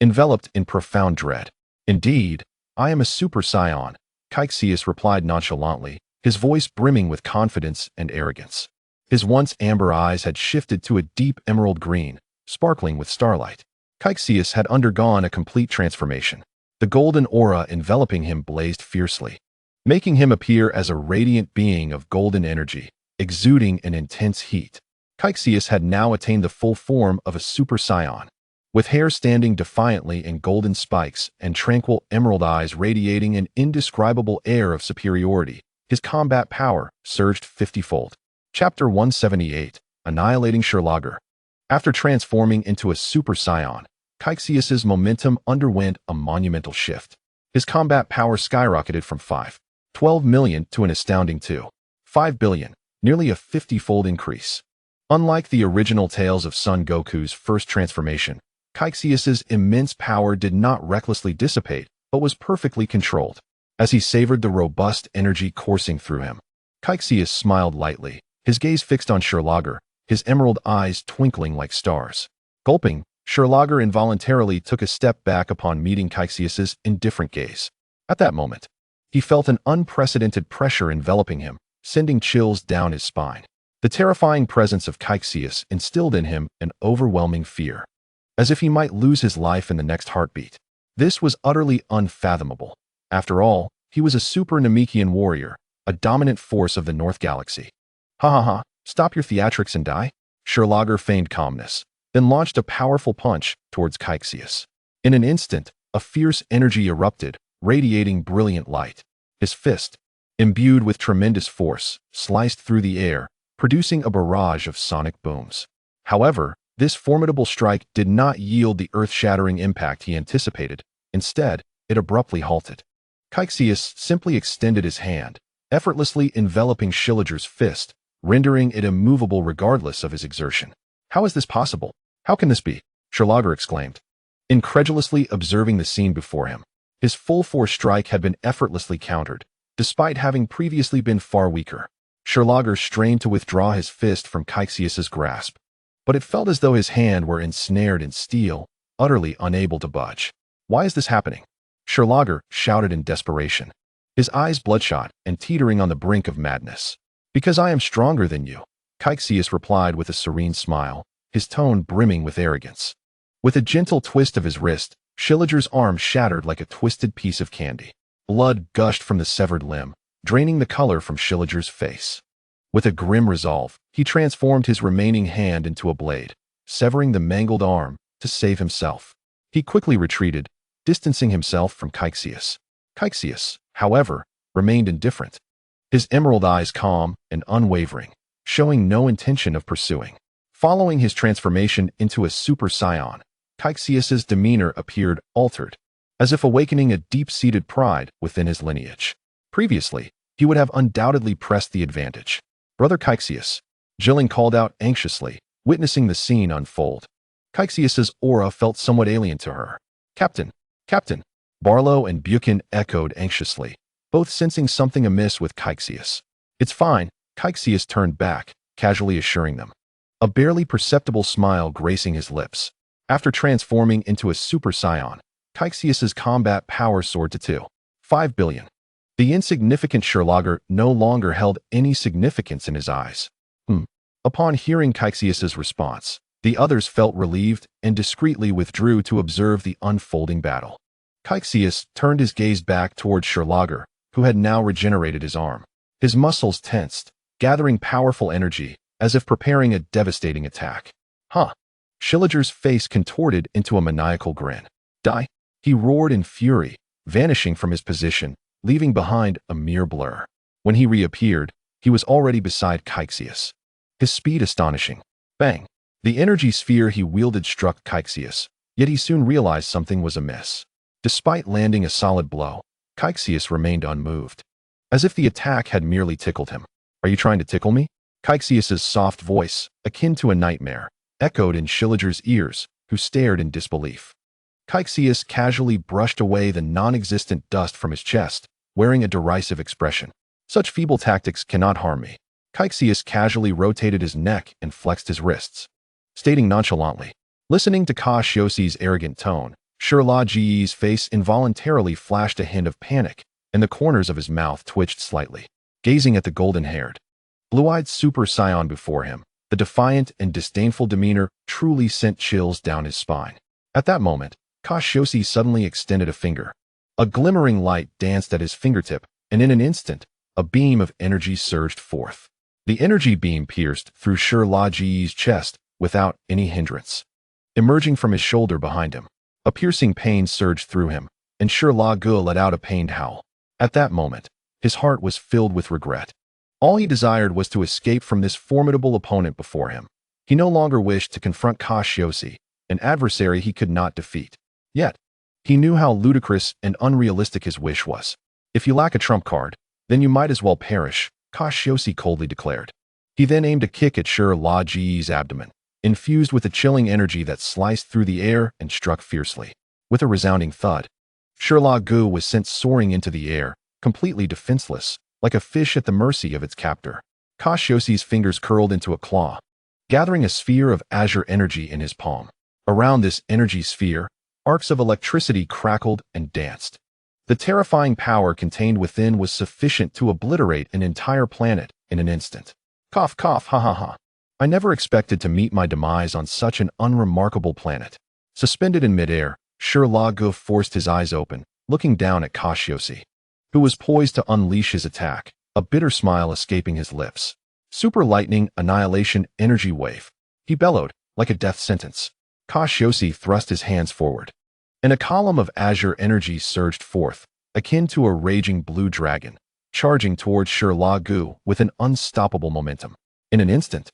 Enveloped in profound dread. Indeed, I am a super scion, Cassius replied nonchalantly, his voice brimming with confidence and arrogance. His once amber eyes had shifted to a deep emerald green, sparkling with starlight. Cassius had undergone a complete transformation. The golden aura enveloping him blazed fiercely, making him appear as a radiant being of golden energy, exuding an intense heat. Cassius had now attained the full form of a super scion. With hair standing defiantly in golden spikes and tranquil emerald eyes radiating an indescribable air of superiority, his combat power surged 50-fold. Chapter 178, Annihilating Sherlocker. After transforming into a Super Saiyan, Cassius's momentum underwent a monumental shift. His combat power skyrocketed from 5.12 million to an astounding 2.5 billion, nearly a 50-fold increase. Unlike the original tales of Son Goku's first transformation, Cassius's immense power did not recklessly dissipate, but was perfectly controlled. As he savored the robust energy coursing through him, Cassius smiled lightly, his gaze fixed on Sherlocker, his emerald eyes twinkling like stars. Gulping, Sherlocker involuntarily took a step back upon meeting Cassius's indifferent gaze. At that moment, he felt an unprecedented pressure enveloping him, sending chills down his spine. The terrifying presence of Cassius instilled in him an overwhelming fear, as if he might lose his life in the next heartbeat. This was utterly unfathomable. After all, he was a super Namekian warrior, a dominant force of the North Galaxy. Ha ha ha, stop your theatrics and die? Sherlocker feigned calmness, then launched a powerful punch towards Cassius. In an instant, a fierce energy erupted, radiating brilliant light. His fist, imbued with tremendous force, sliced through the air, producing a barrage of sonic booms. However, this formidable strike did not yield the earth-shattering impact he anticipated. Instead, it abruptly halted. Cassius simply extended his hand, effortlessly enveloping Schilliger's fist, rendering it immovable regardless of his exertion. How is this possible? How can this be? Sherlocker exclaimed, incredulously observing the scene before him. His full-force strike had been effortlessly countered, despite having previously been far weaker. Sherlocker strained to withdraw his fist from Cassius's grasp, but it felt as though his hand were ensnared in steel, utterly unable to budge. Why is this happening? Sherlocker shouted in desperation, his eyes bloodshot and teetering on the brink of madness. Because I am stronger than you, Cassius replied with a serene smile, his tone brimming with arrogance. With a gentle twist of his wrist, Schilliger's arm shattered like a twisted piece of candy. Blood gushed from the severed limb, draining the color from Schilliger's face. With a grim resolve, he transformed his remaining hand into a blade, severing the mangled arm to save himself. He quickly retreated, distancing himself from Cassius. Cassius, however, remained indifferent, his emerald eyes calm and unwavering, showing no intention of pursuing. Following his transformation into a Super Saiyan, Cassius's demeanor appeared altered, as if awakening a deep-seated pride within his lineage. Previously, he would have undoubtedly pressed the advantage. Brother Cassius, Jillian called out anxiously, witnessing the scene unfold. Cassius's aura felt somewhat alien to her. Captain, Captain, Barlow and Buchan echoed anxiously, both sensing something amiss with Cassius. It's fine, Cassius turned back, casually assuring them, a barely perceptible smile gracing his lips. After transforming into a Super Saiyan, Cassius's combat power soared to 2.5 billion. The insignificant Sherlocker no longer held any significance in his eyes. Upon hearing Cassius's response, the others felt relieved and discreetly withdrew to observe the unfolding battle. Cassius turned his gaze back towards Sherlocker, who had now regenerated his arm. His muscles tensed, gathering powerful energy, as if preparing a devastating attack. Schilliger's face contorted into a maniacal grin. Die! He roared in fury, vanishing from his position, leaving behind a mere blur. When he reappeared, he was already beside Cassius, his speed astonishing. Bang! The energy sphere he wielded struck Cassius, yet he soon realized something was amiss. Despite landing a solid blow, Cassius remained unmoved, as if the attack had merely tickled him. Are you trying to tickle me? Cassius's soft voice, akin to a nightmare, echoed in Schilliger's ears, who stared in disbelief. Cassius casually brushed away the non-existent dust from his chest, wearing a derisive expression. Such feeble tactics cannot harm me. Cassius casually rotated his neck and flexed his wrists, stating nonchalantly. Listening to Cassius's arrogant tone, Sherlock's face involuntarily flashed a hint of panic, and the corners of his mouth twitched slightly. Gazing at the golden-haired, blue-eyed Super Saiyan before him, the defiant and disdainful demeanor truly sent chills down his spine. At that moment, Cassius suddenly extended a finger. A glimmering light danced at his fingertip, and in an instant, a beam of energy surged forth. The energy beam pierced through Sherlock's chest without any hindrance. emerging from his shoulder behind him. A piercing pain surged through him, and Gu let out a pained howl. At that moment, his heart was filled with regret. All he desired was to escape from this formidable opponent before him. He no longer wished to confront Cassius, an adversary he could not defeat. Yet, he knew how ludicrous and unrealistic his wish was. If you lack a trump card, then you might as well perish, Cassius coldly declared. He then aimed a kick at Gu's abdomen, infused with a chilling energy that sliced through the air and struck fiercely. With a resounding thud, Gu was sent soaring into the air, completely defenseless, like a fish at the mercy of its captor. Cassius's fingers curled into a claw, gathering a sphere of azure energy in his palm. Around this energy sphere, arcs of electricity crackled and danced. The terrifying power contained within was sufficient to obliterate an entire planet in an instant. Cough, cough, ha ha ha. I never expected to meet my demise on such an unremarkable planet. Suspended in midair, Gu forced his eyes open, looking down at Cassius, who was poised to unleash his attack, a bitter smile escaping his lips. Super lightning, annihilation, energy wave. He bellowed, like a death sentence. Cassius thrust his hands forward, and a column of azure energy surged forth, akin to a raging blue dragon, charging towards Gu with an unstoppable momentum. In an instant,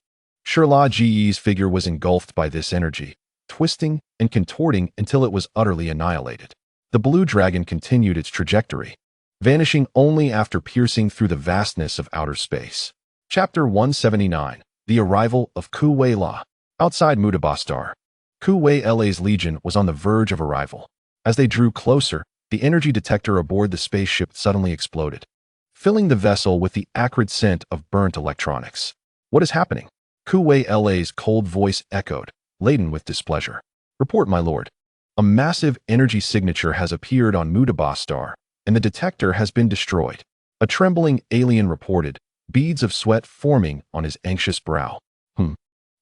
Gu's figure was engulfed by this energy, twisting and contorting until it was utterly annihilated. The blue dragon continued its trajectory, vanishing only after piercing through the vastness of outer space. Chapter 179. The Arrival of La. Outside Mutabastar, La's legion was on the verge of arrival. As they drew closer, the energy detector aboard the spaceship suddenly exploded, filling the vessel with the acrid scent of burnt electronics. What is happening? La's cold voice echoed, laden with displeasure. Report, my lord. A massive energy signature has appeared on Mutabastar, and the detector has been destroyed. A trembling alien reported, beads of sweat forming on his anxious brow.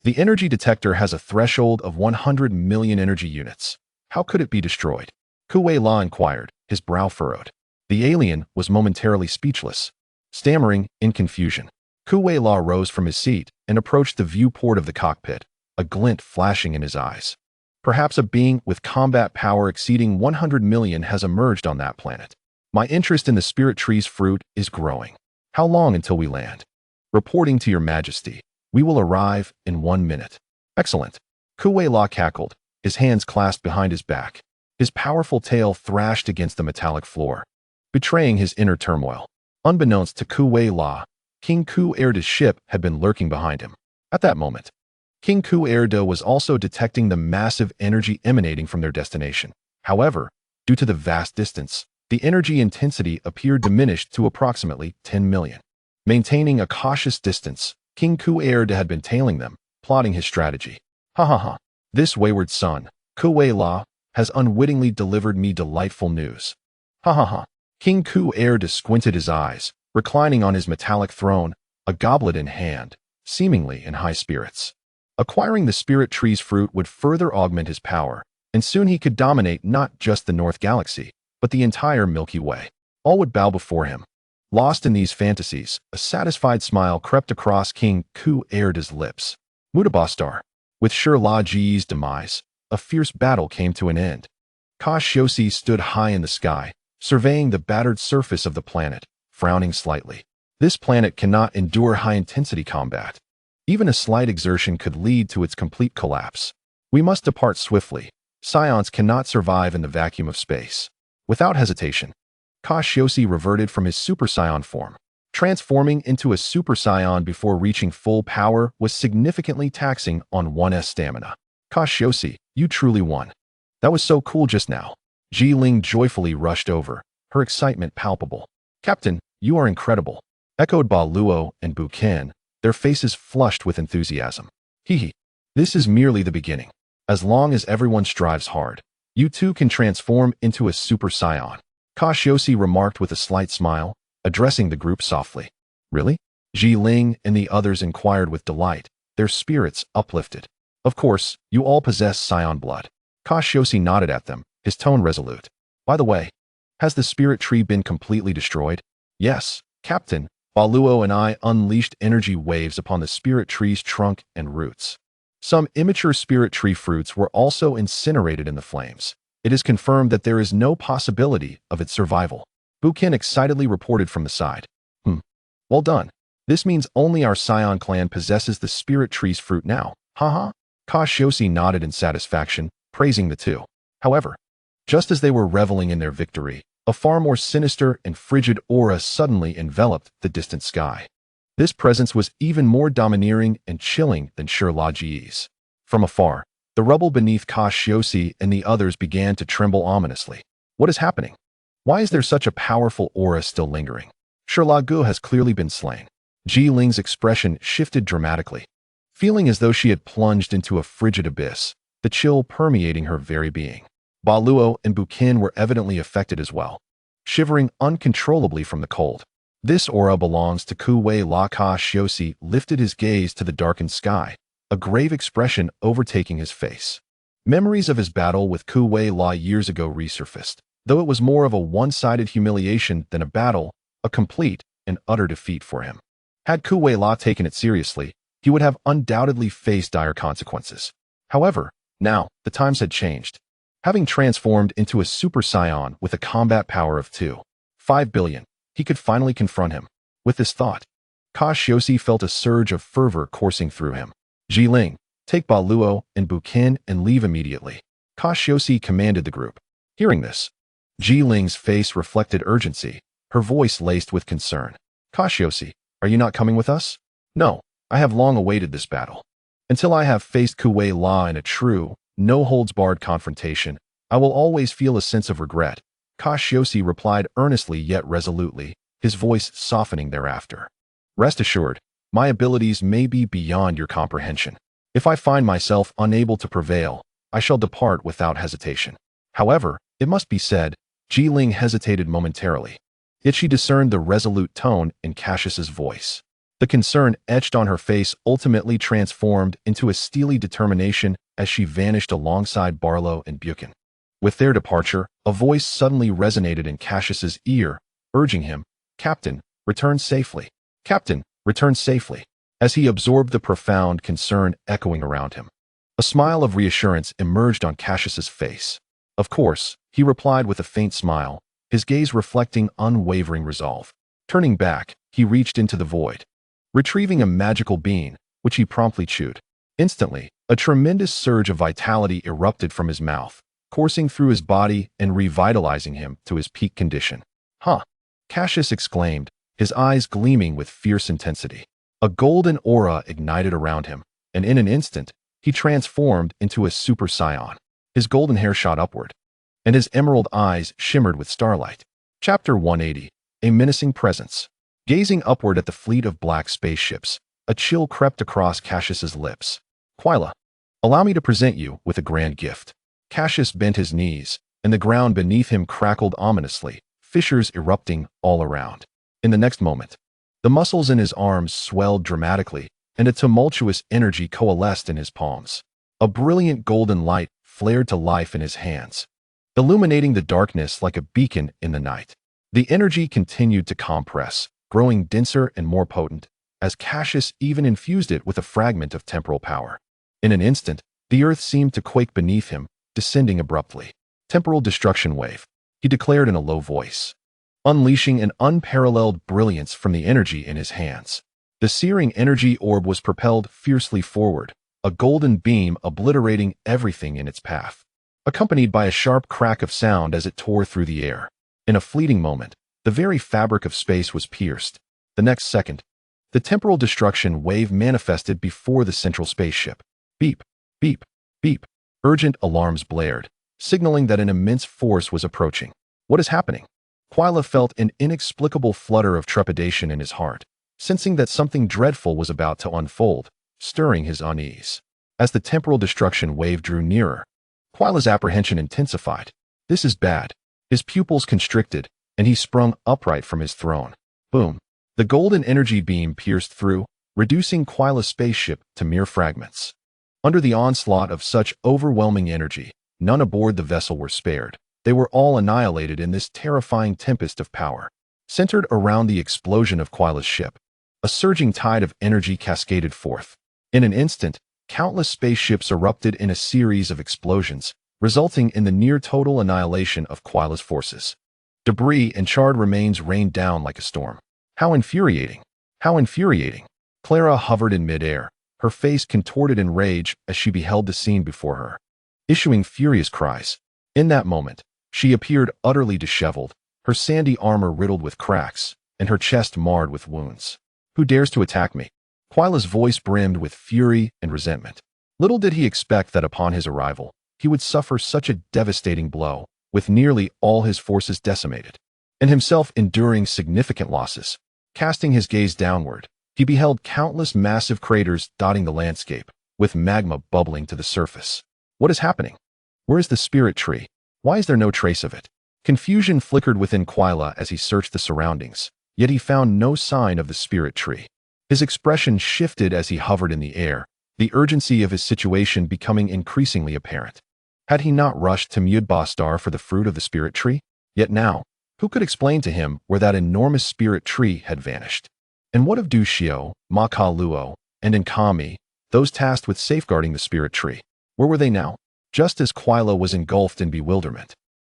The energy detector has a threshold of 100 million energy units. How could it be destroyed? La inquired, his brow furrowed. The alien was momentarily speechless, stammering in confusion. La rose from his seat and approached the viewport of the cockpit, a glint flashing in his eyes. Perhaps a being with combat power exceeding 100 million has emerged on that planet. My interest in the spirit tree's fruit is growing. How long until we land? Reporting to your majesty. We will arrive in 1 minute. Excellent. La cackled, his hands clasped behind his back. His powerful tail thrashed against the metallic floor, betraying his inner turmoil. Unbeknownst to La, King Erda's ship had been lurking behind him. At that moment, King Erda was also detecting the massive energy emanating from their destination. However, due to the vast distance, the energy intensity appeared diminished to approximately 10 million. Maintaining a cautious distance, King Erda had been tailing them, plotting his strategy. Ha ha ha. This wayward son, La, has unwittingly delivered me delightful news. Ha ha ha. King Erda squinted his eyes, reclining on his metallic throne, a goblet in hand, seemingly in high spirits. Acquiring the spirit tree's fruit would further augment his power, and soon he could dominate not just the North Galaxy, but the entire Milky Way. All would bow before him. Lost in these fantasies, a satisfied smile crept across King Erda's lips. Mutabastar. With Gu's demise, a fierce battle came to an end. Cassius stood high in the sky, surveying the battered surface of the planet, frowning slightly. This planet cannot endure high-intensity combat. Even a slight exertion could lead to its complete collapse. We must depart swiftly. Scions cannot survive in the vacuum of space. Without hesitation, Cassius reverted from his Super Saiyan form. Transforming into a Super Saiyan before reaching full power was significantly taxing on one's stamina. Cassius, you truly won. That was so cool just now. Ling joyfully rushed over, her excitement palpable. Captain, you are incredible, echoed Ba Luo and Bu Ken, their faces flushed with enthusiasm. Hee. This is merely the beginning. As long as everyone strives hard, you too can transform into a Super Saiyan. Cassius remarked with a slight smile, addressing the group softly. Really? Ling and the others inquired with delight, their spirits uplifted. Of course, you all possess Saiyan blood. Cassius nodded at them, his tone resolute. By the way, has the spirit tree been completely destroyed? Yes, Captain. Ba Luo and I unleashed energy waves upon the spirit tree's trunk and roots. Some immature spirit tree fruits were also incinerated in the flames. It is confirmed that there is no possibility of its survival. Bukin excitedly reported from the side. Well done. This means only our Saiyan clan possesses the spirit tree's fruit now. Haha. Cassius nodded in satisfaction, praising the two. However, just as they were reveling in their victory, a far more sinister and frigid aura suddenly enveloped the distant sky. This presence was even more domineering and chilling than Sherlock's. From afar, the rubble beneath Cassius and the others began to tremble ominously. What is happening? Why is there such a powerful aura still lingering? Sherlock has clearly been slain. Ji Ling's expression shifted dramatically, feeling as though she had plunged into a frigid abyss, the chill permeating her very being. Ba Luo and Bukin were evidently affected as well, shivering uncontrollably from the cold. This aura belongs to Ku Wei La. Cassius lifted his gaze to the darkened sky, a grave expression overtaking his face. Memories of his battle with Ku Wei La years ago resurfaced, though it was more of a one-sided humiliation than a battle, a complete and utter defeat for him. Had Ku Wei La taken it seriously, he would have undoubtedly faced dire consequences. However, now, the times had changed. Having transformed into a Super Saiyan with a combat power of 2.5 billion, he could finally confront him. With this thought, Cassius felt a surge of fervor coursing through him. Ji Ling, take Ba Luo and Bukin and leave immediately. Cassius commanded the group. Hearing this, Ji Ling's face reflected urgency, her voice laced with concern. Cassius, are you not coming with us? No, I have long awaited this battle. Until I have faced Ku Wei La in a true, no-holds-barred confrontation, I will always feel a sense of regret. Cassius replied earnestly yet resolutely, his voice softening thereafter. Rest assured, my abilities may be beyond your comprehension. If I find myself unable to prevail, I shall depart without hesitation. However, it must be said, Ji Ling hesitated momentarily. Yet she discerned the resolute tone in Cassius's voice. The concern etched on her face ultimately transformed into a steely determination as she vanished alongside Barlow and Bukin. With their departure, a voice suddenly resonated in Cassius's ear, urging him, Captain, return safely. Captain, return safely. As he absorbed the profound concern echoing around him, a smile of reassurance emerged on Cassius's face. Of course, he replied with a faint smile, his gaze reflecting unwavering resolve. Turning back, he reached into the void, retrieving a magical bean, which he promptly chewed. Instantly, a tremendous surge of vitality erupted from his mouth, coursing through his body and revitalizing him to his peak condition. Huh! Cassius exclaimed, his eyes gleaming with fierce intensity. A golden aura ignited around him, and in an instant, he transformed into a Super Saiyan. His golden hair shot upward, and his emerald eyes shimmered with starlight. Chapter 180, A Menacing Presence. Gazing upward at the fleet of black spaceships, a chill crept across Cassius's lips. Quila, allow me to present you with a grand gift. Cassius bent his knees, and the ground beneath him crackled ominously, fissures erupting all around. In the next moment, the muscles in his arms swelled dramatically, and a tumultuous energy coalesced in his palms. A brilliant golden light flared to life in his hands, illuminating the darkness like a beacon in the night. The energy continued to compress, growing denser and more potent, as Cassius even infused it with a fragment of temporal power. In an instant, the earth seemed to quake beneath him, descending abruptly. Temporal destruction wave, he declared in a low voice, unleashing an unparalleled brilliance from the energy in his hands. The searing energy orb was propelled fiercely forward, a golden beam obliterating everything in its path, accompanied by a sharp crack of sound as it tore through the air. In a fleeting moment, the very fabric of space was pierced. The next second, the temporal destruction wave manifested before the central spaceship. Beep, beep, beep. Urgent alarms blared, signaling that an immense force was approaching. What is happening? Quila felt an inexplicable flutter of trepidation in his heart, sensing that something dreadful was about to unfold, stirring his unease. As the temporal destruction wave drew nearer, Quila's apprehension intensified. This is bad. His pupils constricted, and he sprung upright from his throne. Boom. The golden energy beam pierced through, reducing Quila's spaceship to mere fragments. Under the onslaught of such overwhelming energy, none aboard the vessel were spared. They were all annihilated in this terrifying tempest of power. Centered around the explosion of Quila's ship, a surging tide of energy cascaded forth. In an instant, Countless spaceships erupted in a series of explosions, resulting in the near-total annihilation of Quila's forces. Debris and charred remains rained down like a storm. How infuriating! How infuriating! Clara hovered in midair, her face contorted in rage as she beheld the scene before her, issuing furious cries. In that moment, she appeared utterly disheveled, her sandy armor riddled with cracks, and her chest marred with wounds. Who dares to attack me? Quila's voice brimmed with fury and resentment. Little did he expect that upon his arrival, he would suffer such a devastating blow, with nearly all his forces decimated, and himself enduring significant losses. Casting his gaze downward, he beheld countless massive craters dotting the landscape, with magma bubbling to the surface. What is happening? Where is the spirit tree? Why is there no trace of it? Confusion flickered within Quila as he searched the surroundings, yet he found no sign of the spirit tree. His expression shifted as he hovered in the air, the urgency of his situation becoming increasingly apparent. Had he not rushed to Mudbastar for the fruit of the spirit tree? Yet now, who could explain to him where that enormous spirit tree had vanished? And what of Dushio, Makaluo, and Nkami, those tasked with safeguarding the spirit tree? Where were they now? Just as Quila was engulfed in bewilderment,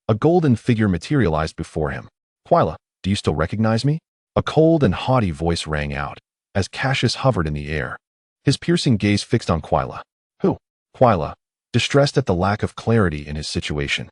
a golden figure materialized before him. Quila, do you still recognize me? A cold and haughty voice rang out, as Cassius hovered in the air, his piercing gaze fixed on Quila. Who? Quila, distressed at the lack of clarity in his situation,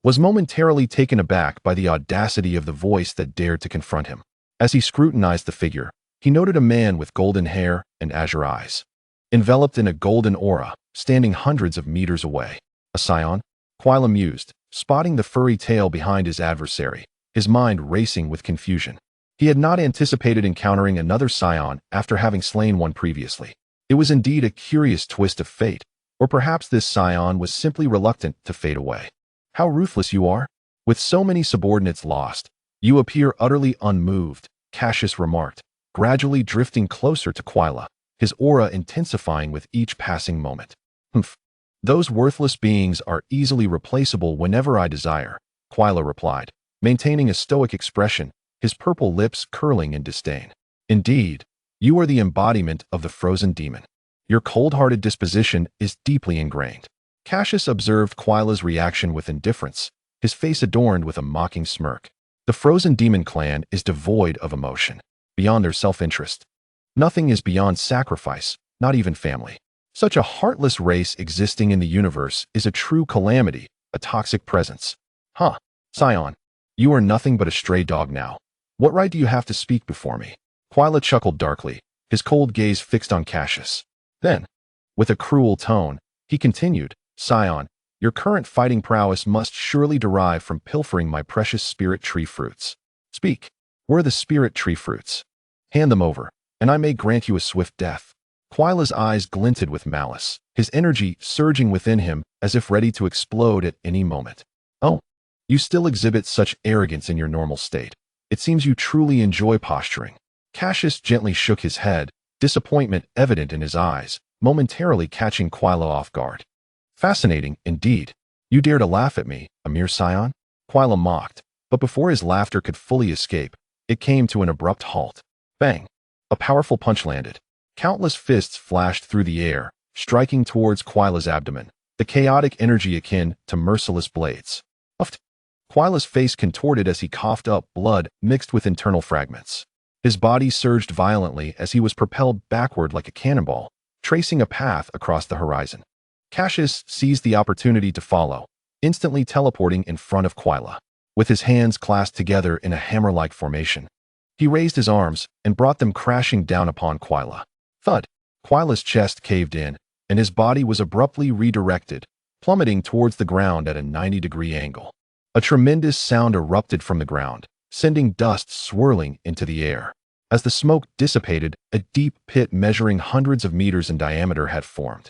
was momentarily taken aback by the audacity of the voice that dared to confront him. As he scrutinized the figure, he noted a man with golden hair and azure eyes, enveloped in a golden aura, standing hundreds of meters away. A Saiyan? Quila mused, spotting the furry tail behind his adversary, his mind racing with confusion. He had not anticipated encountering another Saiyan after having slain one previously. It was indeed a curious twist of fate, or perhaps this Saiyan was simply reluctant to fade away. How ruthless you are! With so many subordinates lost, you appear utterly unmoved, Cassius remarked, gradually drifting closer to Quila, his aura intensifying with each passing moment. Humph. Those worthless beings are easily replaceable whenever I desire, Quila replied, maintaining a stoic expression, his purple lips curling in disdain. Indeed, you are the embodiment of the frozen demon. Your cold-hearted disposition is deeply ingrained. Cassius observed Quila's reaction with indifference, his face adorned with a mocking smirk. The frozen demon clan is devoid of emotion, beyond their self-interest. Nothing is beyond sacrifice, not even family. Such a heartless race existing in the universe is a true calamity, a toxic presence. Huh, Saiyan, you are nothing but a stray dog now. What right do you have to speak before me? Quila chuckled darkly, his cold gaze fixed on Cassius. Then, with a cruel tone, he continued, Saiyan, your current fighting prowess must surely derive from pilfering my precious spirit tree fruits. Speak, where are the spirit tree fruits? Hand them over, and I may grant you a swift death. Quila's eyes glinted with malice, his energy surging within him as if ready to explode at any moment. Oh, you still exhibit such arrogance in your normal state. It seems you truly enjoy posturing. Cassius gently shook his head, disappointment evident in his eyes, momentarily catching Quila off guard. Fascinating, indeed. You dare to laugh at me, a mere Saiyan? Quila mocked, but before his laughter could fully escape, it came to an abrupt halt. Bang! A powerful punch landed. Countless fists flashed through the air, striking towards Quila's abdomen, the chaotic energy akin to merciless blades. Uffed! Quila's face contorted as he coughed up blood mixed with internal fragments. His body surged violently as he was propelled backward like a cannonball, tracing a path across the horizon. Cassius seized the opportunity to follow, instantly teleporting in front of Quila. With his hands clasped together in a hammer-like formation, he raised his arms and brought them crashing down upon Quila. Thud! Quila's chest caved in, and his body was abruptly redirected, plummeting towards the ground at a 90-degree angle. A tremendous sound erupted from the ground, sending dust swirling into the air. As the smoke dissipated, a deep pit measuring hundreds of meters in diameter had formed.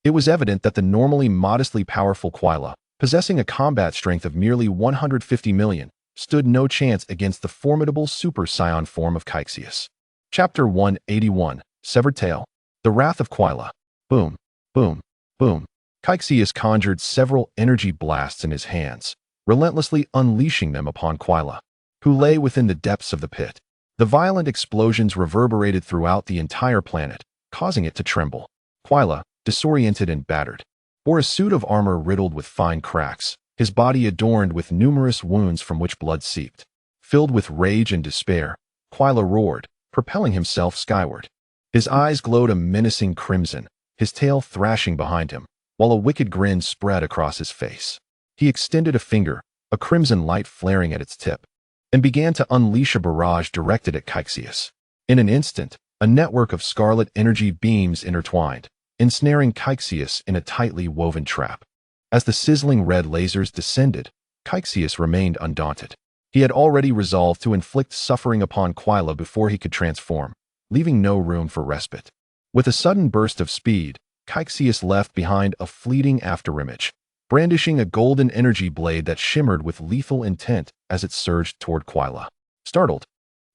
It was evident that the normally modestly powerful Quila, possessing a combat strength of merely 150 million, stood no chance against the formidable Super Saiyan form of Cassius. Chapter 181, Severed Tail. The Wrath of Quila. Boom, boom, boom. Cassius conjured several energy blasts in his hands, relentlessly unleashing them upon Quila, who lay within the depths of the pit. The violent explosions reverberated throughout the entire planet, causing it to tremble. Quila, disoriented and battered. Wore a suit of armor riddled with fine cracks, his body adorned with numerous wounds from which blood seeped. Filled with rage and despair, Quila roared, propelling himself skyward. His eyes glowed a menacing crimson, his tail thrashing behind him, while a wicked grin spread across his face. He extended a finger, a crimson light flaring at its tip, and began to unleash a barrage directed at Cassius. In an instant, a network of scarlet energy beams intertwined, ensnaring Cassius in a tightly woven trap. As the sizzling red lasers descended, Cassius remained undaunted. He had already resolved to inflict suffering upon Quila before he could transform, leaving no room for respite. With a sudden burst of speed, Cassius left behind a fleeting afterimage, brandishing a golden energy blade that shimmered with lethal intent as it surged toward Quila. Startled,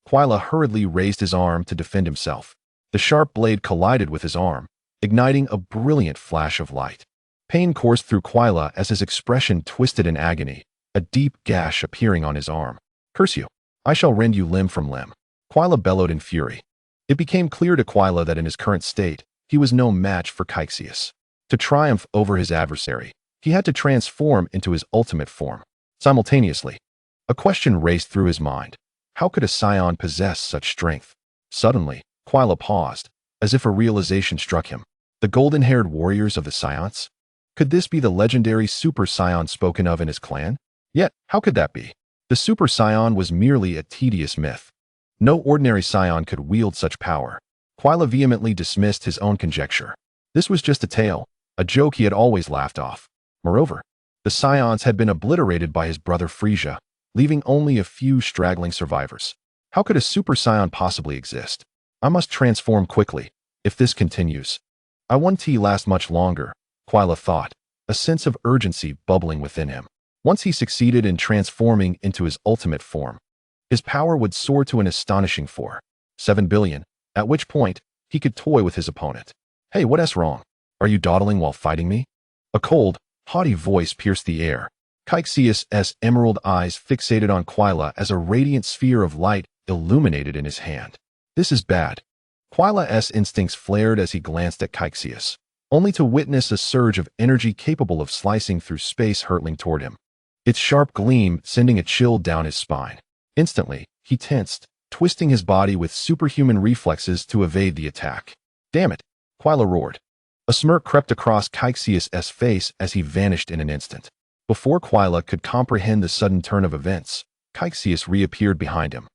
Quila hurriedly raised his arm to defend himself. The sharp blade collided with his arm, igniting a brilliant flash of light. Pain coursed through Quila as his expression twisted in agony, a deep gash appearing on his arm. "Curse you! I shall rend you limb from limb." Quila bellowed in fury. It became clear to Quila that in his current state, he was no match for Cassius. To triumph over his adversary, he had to transform into his ultimate form. Simultaneously, a question raced through his mind. How could a Saiyan possess such strength? Suddenly, Quila paused, as if a realization struck him. The golden-haired warriors of the Saiyans? Could this be the legendary Super Saiyan spoken of in his clan? Yet, how could that be? The Super Saiyan was merely a tedious myth. No ordinary Saiyan could wield such power. Quila vehemently dismissed his own conjecture. This was just a tale, a joke he had always laughed off. Moreover, the Saiyans had been obliterated by his brother Frieza, leaving only a few straggling survivors. How could a Super Saiyan possibly exist? I must transform quickly. If this continues, I won't last much longer, Quila thought, a sense of urgency bubbling within him. Once he succeeded in transforming into his ultimate form, his power would soar to an astonishing 4.7 billion, at which point he could toy with his opponent. "Hey, what's wrong? Are you dawdling while fighting me?" A cold, haughty voice pierced the air. Cassius's emerald eyes fixated on Quila as a radiant sphere of light illuminated in his hand. "This is bad." Quila's instincts flared as he glanced at Cassius, only to witness a surge of energy capable of slicing through space hurtling toward him. Its sharp gleam sending a chill down his spine. Instantly, he tensed, twisting his body with superhuman reflexes to evade the attack. "Damn it!" Quila roared. A smirk crept across Cassius's face as he vanished in an instant. Before Quila could comprehend the sudden turn of events, Cassius reappeared behind him,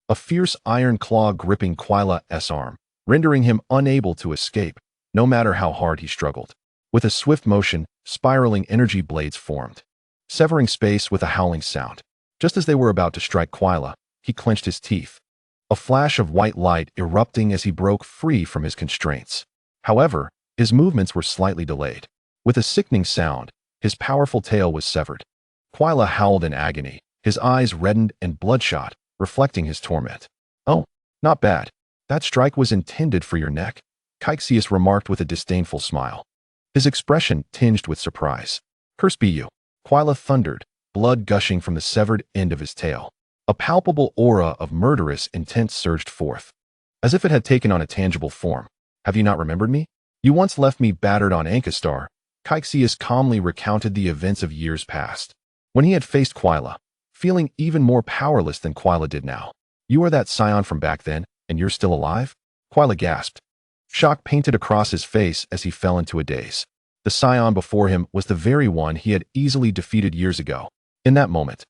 a fierce iron claw gripping Quila's arm, rendering him unable to escape, no matter how hard he struggled. With a swift motion, spiraling energy blades formed, severing space with a howling sound. Just as they were about to strike Quila, he clenched his teeth, a flash of white light erupting as he broke free from his constraints. However, his movements were slightly delayed. With a sickening sound, his powerful tail was severed. Quila howled in agony, his eyes reddened and bloodshot, reflecting his torment. "Oh, not bad. That strike was intended for your neck," Cassius remarked with a disdainful smile, his expression tinged with surprise. "Curse be you," Quila thundered, blood gushing from the severed end of his tail. A palpable aura of murderous intent surged forth, as if it had taken on a tangible form. "Have you not remembered me? You once left me battered on Ankastar." Cassius calmly recounted the events of years past, when he had faced Quila, feeling even more powerless than Quila did now. "You are that Saiyan from back then, and you're still alive?" Quila gasped. Shock painted across his face as he fell into a daze. The Saiyan before him was the very one he had easily defeated years ago. In that moment,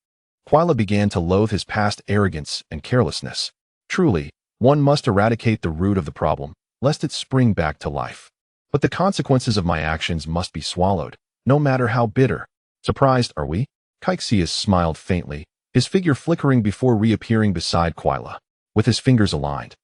Quila began to loathe his past arrogance and carelessness. Truly, one must eradicate the root of the problem, lest it spring back to life. But the consequences of my actions must be swallowed, no matter how bitter. "Surprised, are we?" Cassius smiled faintly, his figure flickering before reappearing beside Quila, with his fingers aligned.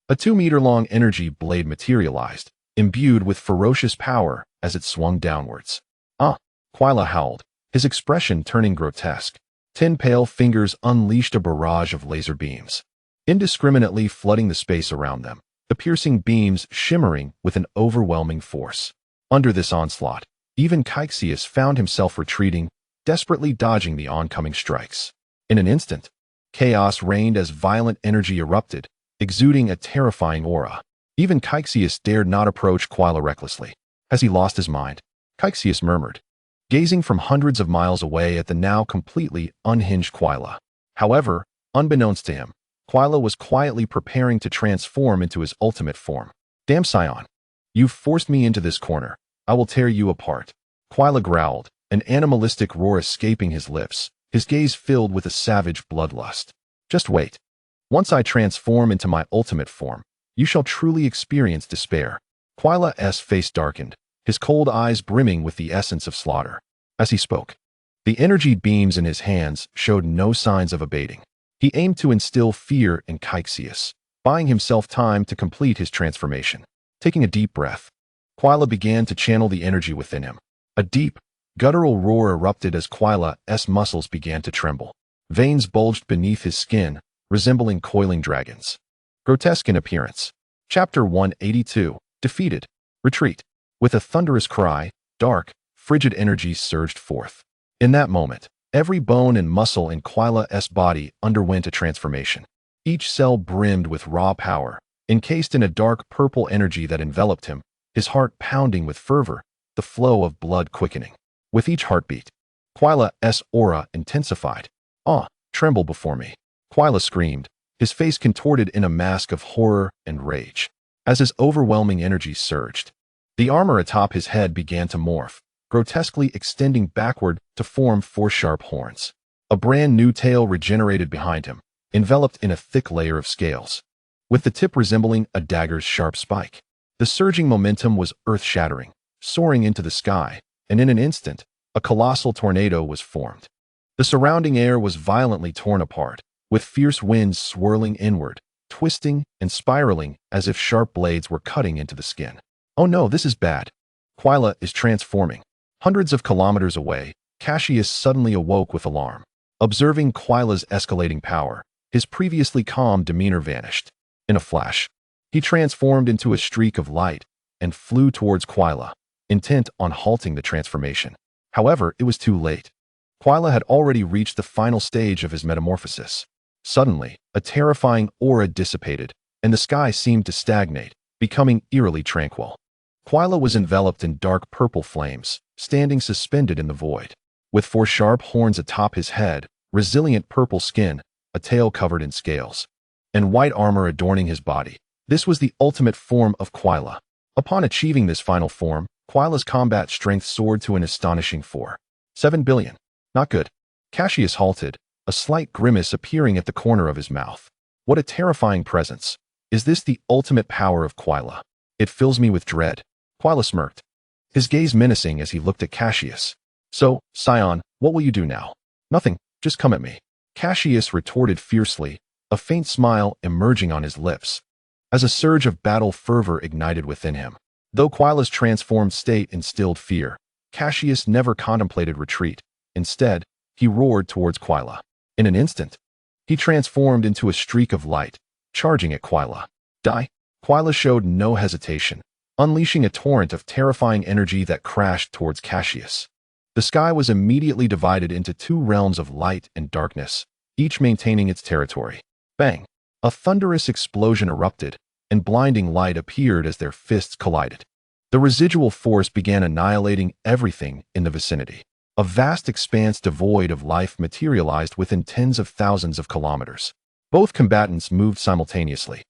A 2-meter-long energy blade materialized, imbued with ferocious power as it swung downwards. "Ah!" Quila howled, his expression turning grotesque. 10 pale fingers unleashed a barrage of laser beams, indiscriminately flooding the space around them, the piercing beams shimmering with an overwhelming force. Under this onslaught, even Cassius found himself retreating, desperately dodging the oncoming strikes. In an instant, chaos reigned as violent energy erupted, exuding a terrifying aura. Even Cassius dared not approach Quila recklessly. Has he lost his mind? Cassius murmured, gazing from hundreds of miles away at the now completely unhinged Quila. However, unbeknownst to him, Quila was quietly preparing to transform into his ultimate form. Damn Saiyan, you've forced me into this corner. I will tear you apart. Quila growled, an animalistic roar escaping his lips, his gaze filled with a savage bloodlust. Just wait. Once I transform into my ultimate form, you shall truly experience despair. Quila's face darkened, his cold eyes brimming with the essence of slaughter. As he spoke, the energy beams in his hands showed no signs of abating. He aimed to instill fear in Cassius, buying himself time to complete his transformation. Taking a deep breath, Quila began to channel the energy within him. A deep, guttural roar erupted as Quila's muscles began to tremble. Veins bulged beneath his skin, resembling coiling dragons. Grotesque in appearance. Chapter 182. Defeated. Retreat. With a thunderous cry, dark, frigid energies surged forth. In that moment, every bone and muscle in Quila's body underwent a transformation. Each cell brimmed with raw power, encased in a dark purple energy that enveloped him, his heart pounding with fervor, the flow of blood quickening. With each heartbeat, Quila's aura intensified. Tremble before me. Quila screamed, his face contorted in a mask of horror and rage. As his overwhelming energy surged, the armor atop his head began to morph, grotesquely extending backward to form 4 sharp horns. A brand new tail regenerated behind him, enveloped in a thick layer of scales, with the tip resembling a dagger's sharp spike. The surging momentum was earth-shattering, soaring into the sky, and in an instant, a colossal tornado was formed. The surrounding air was violently torn apart, with fierce winds swirling inward, twisting and spiraling as if sharp blades were cutting into the skin. Oh no, this is bad. Quila is transforming. Hundreds of kilometers away, Cassius suddenly awoke with alarm. Observing Quila's escalating power, his previously calm demeanor vanished. In a flash, he transformed into a streak of light and flew towards Quila, intent on halting the transformation. However, it was too late. Quila had already reached the final stage of his metamorphosis. Suddenly, a terrifying aura dissipated, and the sky seemed to stagnate, becoming eerily tranquil. Quila was enveloped in dark purple flames, standing suspended in the void. With 4 sharp horns atop his head, resilient purple skin, a tail covered in scales, and white armor adorning his body, this was the ultimate form of Quila. Upon achieving this final form, Quila's combat strength soared to an astonishing 4.7 billion. Not good. Cassius halted, a slight grimace appearing at the corner of his mouth. What a terrifying presence. Is this the ultimate power of Quila? It fills me with dread. Quila smirked, his gaze menacing as he looked at Cassius. So, Saiyan, what will you do now? Nothing, just come at me. Cassius retorted fiercely, a faint smile emerging on his lips, as a surge of battle fervor ignited within him. Though Quila's transformed state instilled fear, Cassius never contemplated retreat. Instead, he roared towards Quila. In an instant, he transformed into a streak of light, charging at Quila. Die! Quila showed no hesitation, unleashing a torrent of terrifying energy that crashed towards Cassius. The sky was immediately divided into 2 realms of light and darkness, each maintaining its territory. Bang! A thunderous explosion erupted, and blinding light appeared as their fists collided. The residual force began annihilating everything in the vicinity. A vast expanse devoid of life materialized within tens of thousands of kilometers. Both combatants moved simultaneously,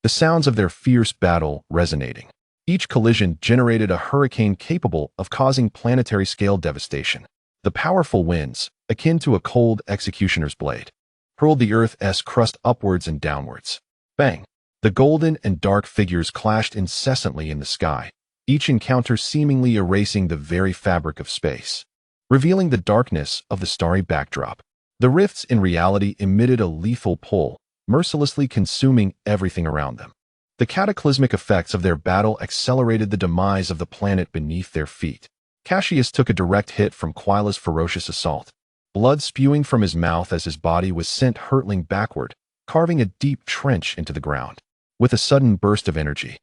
the sounds of their fierce battle resonating. Each collision generated a hurricane capable of causing planetary-scale devastation. The powerful winds, akin to a cold executioner's blade, hurled the Earth's crust upwards and downwards. Bang! The golden and dark figures clashed incessantly in the sky, each encounter seemingly erasing the very fabric of space, revealing the darkness of the starry backdrop. The rifts in reality emitted a lethal pull, mercilessly consuming everything around them. The cataclysmic effects of their battle accelerated the demise of the planet beneath their feet. Cassius took a direct hit from Quila's ferocious assault, blood spewing from his mouth as his body was sent hurtling backward, carving a deep trench into the ground. With a sudden burst of energy,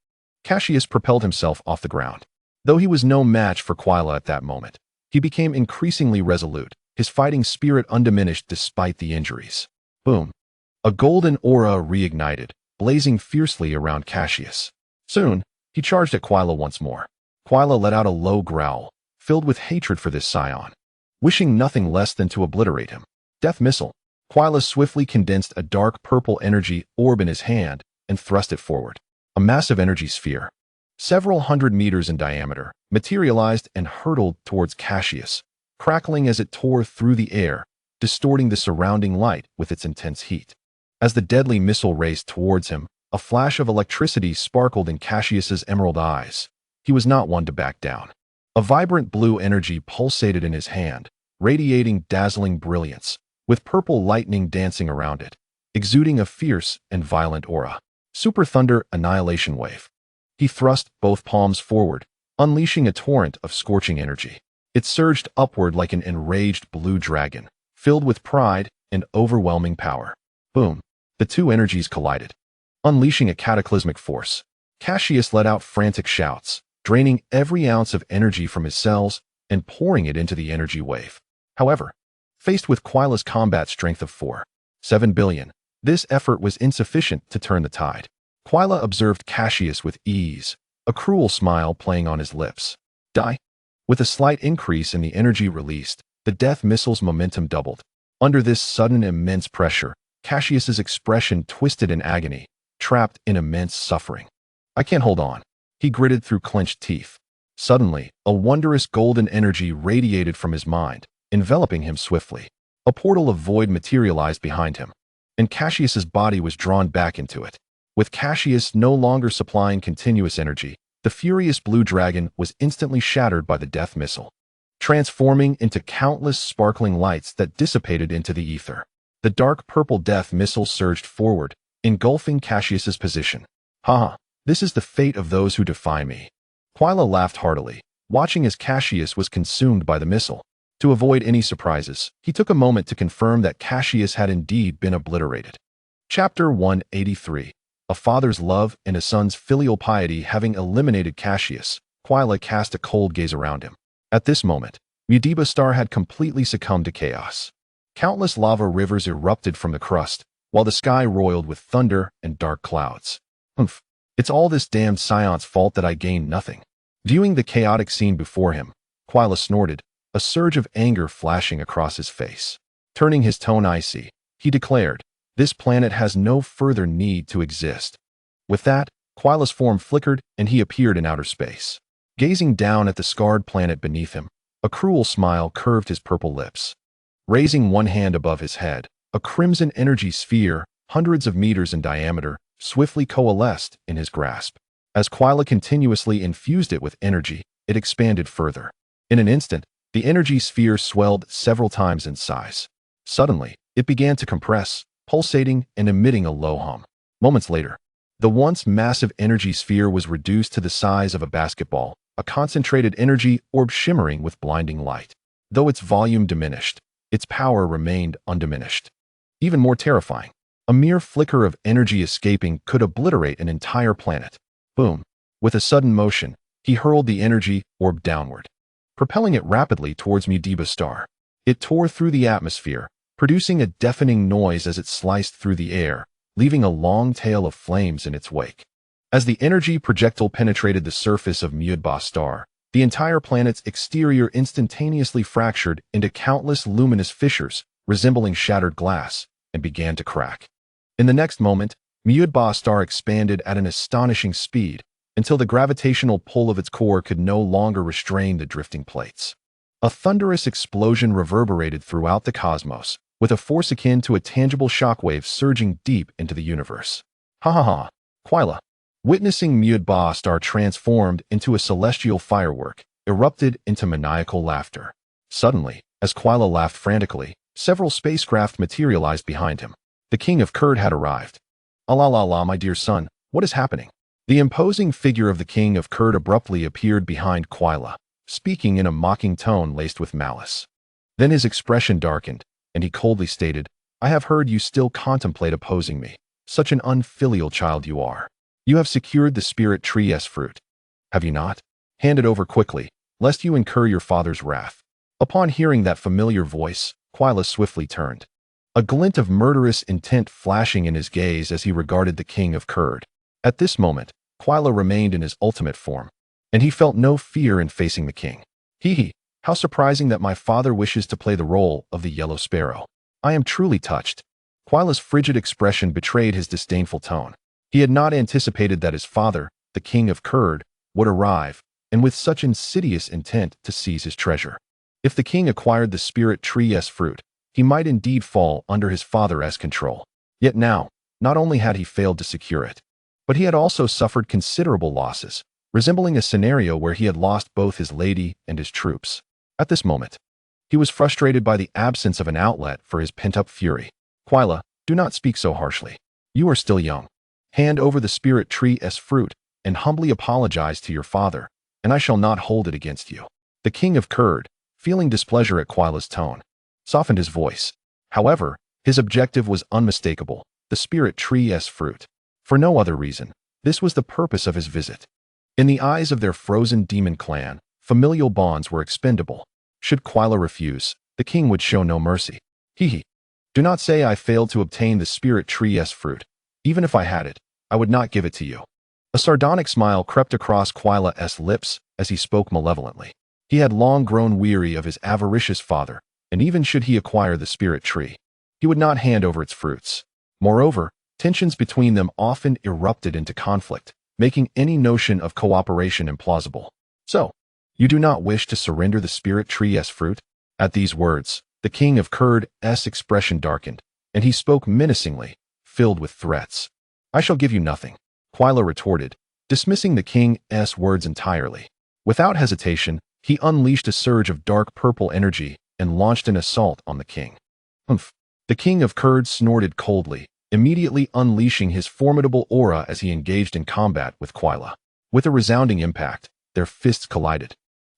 Cassius propelled himself off the ground. Though he was no match for Quila at that moment, he became increasingly resolute, his fighting spirit undiminished despite the injuries. Boom! A golden aura reignited, blazing fiercely around Cassius. Soon, he charged at Quila once more. Quila let out a low growl, filled with hatred for this Saiyan, wishing nothing less than to obliterate him. Death Missile. Quila swiftly condensed a dark purple energy orb in his hand and thrust it forward. A massive energy sphere, several hundred meters in diameter, materialized and hurtled towards Cassius, crackling as it tore through the air, distorting the surrounding light with its intense heat. As the deadly missile raced towards him, a flash of electricity sparkled in Cassius's emerald eyes. He was not one to back down. A vibrant blue energy pulsated in his hand, radiating dazzling brilliance, with purple lightning dancing around it, exuding a fierce and violent aura. Super Thunder Annihilation Wave. He thrust both palms forward, unleashing a torrent of scorching energy. It surged upward like an enraged blue dragon, filled with pride and overwhelming power. Boom! The two energies collided, unleashing a cataclysmic force. Cassius let out frantic shouts, draining every ounce of energy from his cells and pouring it into the energy wave. However, faced with Quila's combat strength of 4.7 billion, this effort was insufficient to turn the tide. Quila observed Cassius with ease, a cruel smile playing on his lips. Die. With a slight increase in the energy released, the death missile's momentum doubled. Under this sudden immense pressure, Cassius's expression twisted in agony, trapped in immense suffering. I can't hold on, he gritted through clenched teeth. Suddenly, a wondrous golden energy radiated from his mind, enveloping him swiftly. A portal of void materialized behind him, and Cassius's body was drawn back into it. With Cassius no longer supplying continuous energy, the furious blue dragon was instantly shattered by the death missile, transforming into countless sparkling lights that dissipated into the ether. The dark purple death missile surged forward, engulfing Cassius's position. Haha, this is the fate of those who defy me. Quila laughed heartily, watching as Cassius was consumed by the missile. To avoid any surprises, he took a moment to confirm that Cassius had indeed been obliterated. Chapter 183. A father's love and a son's filial piety. Having eliminated Cassius, Quila cast a cold gaze around him. At this moment, Mudiba Star had completely succumbed to chaos. Countless lava rivers erupted from the crust, while the sky roiled with thunder and dark clouds. Humph, it's all this damned Saiyan's fault that I gained nothing. Viewing the chaotic scene before him, Quila snorted, a surge of anger flashing across his face. Turning his tone icy, he declared, "This planet has no further need to exist." With that, Quila's form flickered and he appeared in outer space. Gazing down at the scarred planet beneath him, a cruel smile curved his purple lips. Raising one hand above his head, a crimson energy sphere, hundreds of meters in diameter, swiftly coalesced in his grasp. As Quila continuously infused it with energy, it expanded further. In an instant, the energy sphere swelled several times in size. Suddenly, it began to compress, pulsating and emitting a low hum. Moments later, the once massive energy sphere was reduced to the size of a basketball, a concentrated energy orb shimmering with blinding light. Though its volume diminished, its power remained undiminished. Even more terrifying, a mere flicker of energy escaping could obliterate an entire planet. Boom! With a sudden motion, he hurled the energy orb downward, propelling it rapidly towards Mudiba Star. It tore through the atmosphere, producing a deafening noise as it sliced through the air, leaving a long tail of flames in its wake. As the energy projectile penetrated the surface of Mudiba Star, the entire planet's exterior instantaneously fractured into countless luminous fissures, resembling shattered glass, and began to crack. In the next moment, Mudiba Star expanded at an astonishing speed, until the gravitational pull of its core could no longer restrain the drifting plates. A thunderous explosion reverberated throughout the cosmos, with a force akin to a tangible shockwave surging deep into the universe. Ha ha ha! Quila, witnessing Mudiba Star transformed into a celestial firework, erupted into maniacal laughter. Suddenly, as Quila laughed frantically, several spacecraft materialized behind him. The King of Kurd had arrived. Allah la la, my dear son, what is happening? The imposing figure of the King of Kurd abruptly appeared behind Quila, speaking in a mocking tone laced with malice. Then his expression darkened, and he coldly stated, "I have heard you still contemplate opposing me. Such an unfilial child you are. You have secured the spirit tree's fruit, have you not? Hand it over quickly, lest you incur your father's wrath." Upon hearing that familiar voice, Quila swiftly turned, a glint of murderous intent flashing in his gaze as he regarded the King of Kurd. At this moment, Quila remained in his ultimate form. and he felt no fear in facing the king. Hee, how surprising that my father wishes to play the role of the Yellow Sparrow. I am truly touched. Quila's frigid expression betrayed his disdainful tone. He had not anticipated that his father, the king of Kurd, would arrive, and with such insidious intent to seize his treasure. If the king acquired the spirit tree's fruit, he might indeed fall under his father's control. Yet now, not only had he failed to secure it, but he had also suffered considerable losses, resembling a scenario where he had lost both his lady and his troops. At this moment, he was frustrated by the absence of an outlet for his pent-up fury. Quila, do not speak so harshly. You are still young. Hand over the spirit tree's fruit and humbly apologize to your father, and I shall not hold it against you. The king of Kurd, feeling displeasure at Quila's tone, softened his voice. However, his objective was unmistakable, the spirit tree's fruit. For no other reason, this was the purpose of his visit. In the eyes of their frozen demon clan, familial bonds were expendable. Should Quila refuse, the king would show no mercy. Hee. Do not say I failed to obtain the spirit tree's fruit. Even if I had it, I would not give it to you. A sardonic smile crept across Quila's lips as he spoke malevolently. He had long grown weary of his avaricious father, and even should he acquire the spirit tree, he would not hand over its fruits. Moreover, tensions between them often erupted into conflict, making any notion of cooperation implausible. So, you do not wish to surrender the spirit tree's fruit? At these words, the king of Kurd's expression darkened, and he spoke menacingly, filled with threats. I shall give you nothing, Quila retorted, dismissing the king's words entirely. Without hesitation, he unleashed a surge of dark purple energy and launched an assault on the king. Humph! The king of Kurd snorted coldly, immediately unleashing his formidable aura as he engaged in combat with Quila. With a resounding impact, their fists collided,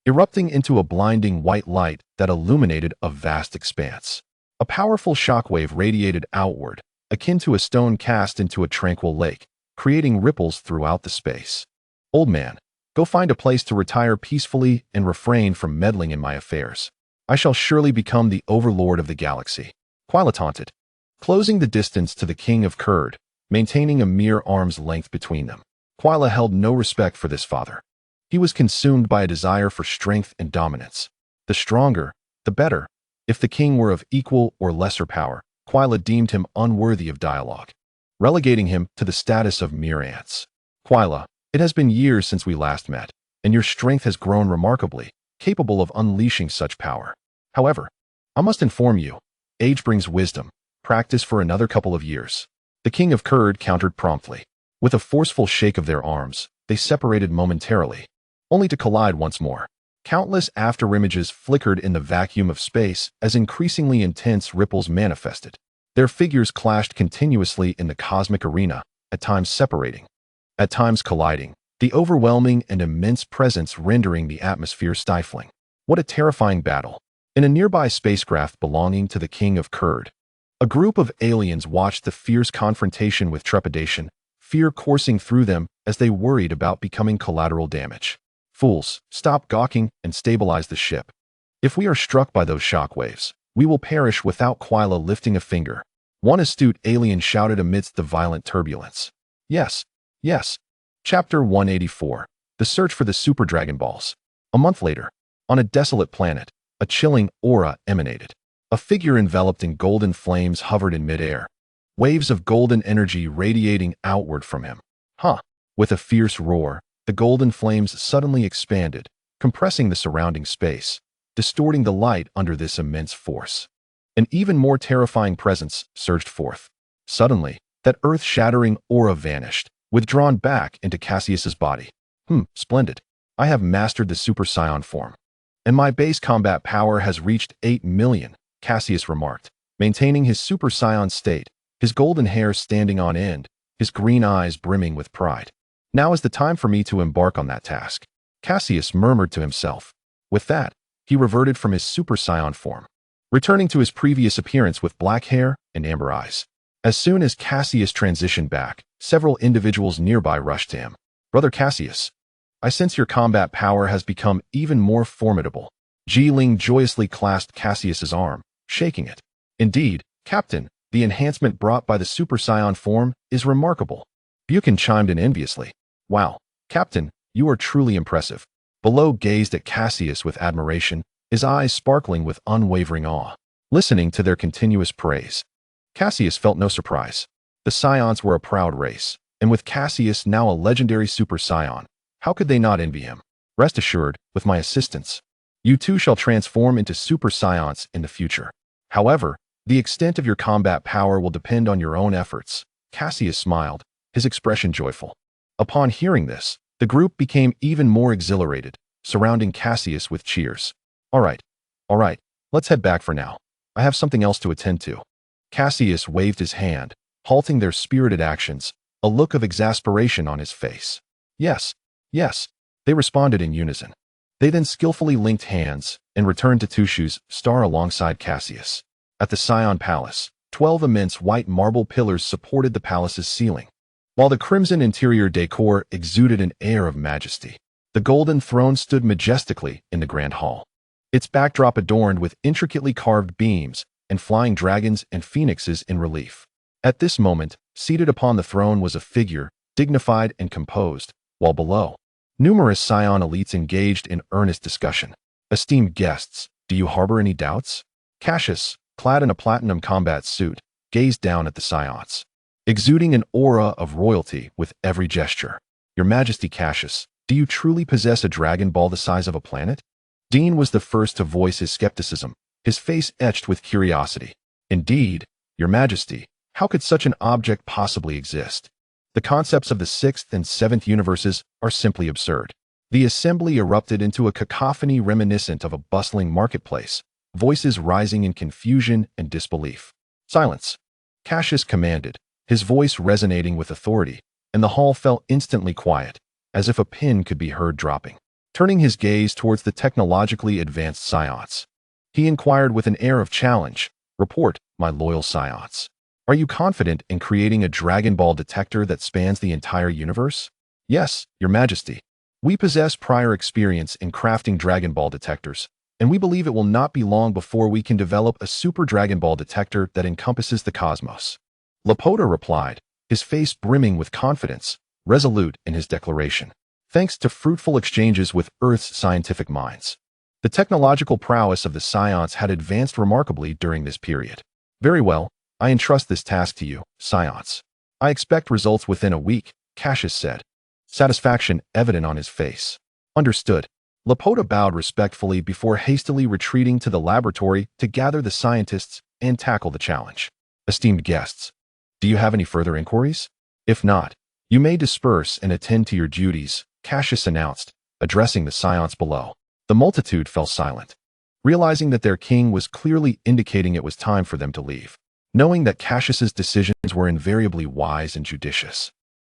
erupting into a blinding white light that illuminated a vast expanse. A powerful shockwave radiated outward, akin to a stone cast into a tranquil lake, creating ripples throughout the space. Old man, go find a place to retire peacefully and refrain from meddling in my affairs. I shall surely become the overlord of the galaxy. Quila taunted, closing the distance to the king of Kurd, maintaining a mere arm's length between them. Quila held no respect for this father. He was consumed by a desire for strength and dominance. The stronger, the better. If the king were of equal or lesser power, Quila deemed him unworthy of dialogue, relegating him to the status of mere ants. Quila, it has been years since we last met, and your strength has grown remarkably, capable of unleashing such power. However, I must inform you, age brings wisdom. Practice for another couple of years. The king of Kurd countered promptly. With a forceful shake of their arms, they separated momentarily, only to collide once more. Countless afterimages flickered in the vacuum of space as increasingly intense ripples manifested. Their figures clashed continuously in the cosmic arena, at times separating, at times colliding, the overwhelming and immense presence rendering the atmosphere stifling. What a terrifying battle! In a nearby spacecraft belonging to the king of Kurd, a group of aliens watched the fierce confrontation with trepidation, fear coursing through them as they worried about becoming collateral damage. Fools, stop gawking and stabilize the ship. If we are struck by those shockwaves, we will perish without Quila lifting a finger. One astute alien shouted amidst the violent turbulence. Yes, yes. Chapter 184. The Search for the Super Dragon Balls. A month later, on a desolate planet, a chilling aura emanated. A figure enveloped in golden flames hovered in midair, waves of golden energy radiating outward from him. With a fierce roar, the golden flames suddenly expanded, compressing the surrounding space, distorting the light under this immense force. An even more terrifying presence surged forth. Suddenly, that earth-shattering aura vanished, withdrawn back into Cassius's body. Splendid. I have mastered the Super Saiyan form, and my base combat power has reached 8 million, Cassius remarked, maintaining his Super Saiyan state, his golden hair standing on end, his green eyes brimming with pride. Now is the time for me to embark on that task, Cassius murmured to himself. With that, he reverted from his Super Saiyan form, returning to his previous appearance with black hair and amber eyes. As soon as Cassius transitioned back, several individuals nearby rushed to him. Brother Cassius, I sense your combat power has become even more formidable. Ji Ling joyously clasped Cassius's arm, shaking it. Indeed, Captain, the enhancement brought by the Super Saiyan form is remarkable. Buchan chimed in enviously. Wow, Captain, you are truly impressive. Below gazed at Cassius with admiration, his eyes sparkling with unwavering awe. Listening to their continuous praise, Cassius felt no surprise. The Saiyans were a proud race, and with Cassius now a legendary Super Saiyan, how could they not envy him? Rest assured, with my assistance, you too shall transform into Super Saiyans in the future. However, the extent of your combat power will depend on your own efforts. Cassius smiled, his expression joyful. Upon hearing this, the group became even more exhilarated, surrounding Cassius with cheers. All right, let's head back for now. I have something else to attend to. Cassius waved his hand, halting their spirited actions, a look of exasperation on his face. Yes, they responded in unison. They then skillfully linked hands and returned to Tushu's star alongside Cassius. At the Saiyan Palace, 12 immense white marble pillars supported the palace's ceiling, while the crimson interior decor exuded an air of majesty. The golden throne stood majestically in the grand hall, its backdrop adorned with intricately carved beams and flying dragons and phoenixes in relief. At this moment, seated upon the throne was a figure, dignified and composed, while below, numerous Saiyan elites engaged in earnest discussion. Esteemed guests, do you harbor any doubts? Cassius, clad in a platinum combat suit, gazed down at the Saiyans, exuding an aura of royalty with every gesture. Your Majesty Cassius, do you truly possess a Dragon Ball the size of a planet? Dean was the first to voice his skepticism, his face etched with curiosity. Indeed, Your Majesty, how could such an object possibly exist? The concepts of the 6th and 7th universes are simply absurd. The assembly erupted into a cacophony reminiscent of a bustling marketplace, voices rising in confusion and disbelief. Silence, Cassius commanded, his voice resonating with authority, and the hall fell instantly quiet, as if a pin could be heard dropping. Turning his gaze towards the technologically advanced Saiyans, he inquired with an air of challenge, "Report, my loyal Saiyans. Are you confident in creating a Dragon Ball detector that spans the entire universe?" "Yes, Your Majesty. We possess prior experience in crafting Dragon Ball detectors, and we believe it will not be long before we can develop a Super Dragon Ball detector that encompasses the cosmos." Laporta replied, his face brimming with confidence, resolute in his declaration. Thanks to fruitful exchanges with Earth's scientific minds, the technological prowess of the Saiyans had advanced remarkably during this period. "Very well, I entrust this task to you, Saiyans. I expect results within a week," Cassius said, satisfaction evident on his face. "Understood." Laporta bowed respectfully before hastily retreating to the laboratory to gather the scientists and tackle the challenge. "Esteemed guests, do you have any further inquiries? If not, you may disperse and attend to your duties," Cassius announced, addressing the Saiyans below. The multitude fell silent, realizing that their king was clearly indicating it was time for them to leave. Knowing that Cassius's decisions were invariably wise and judicious,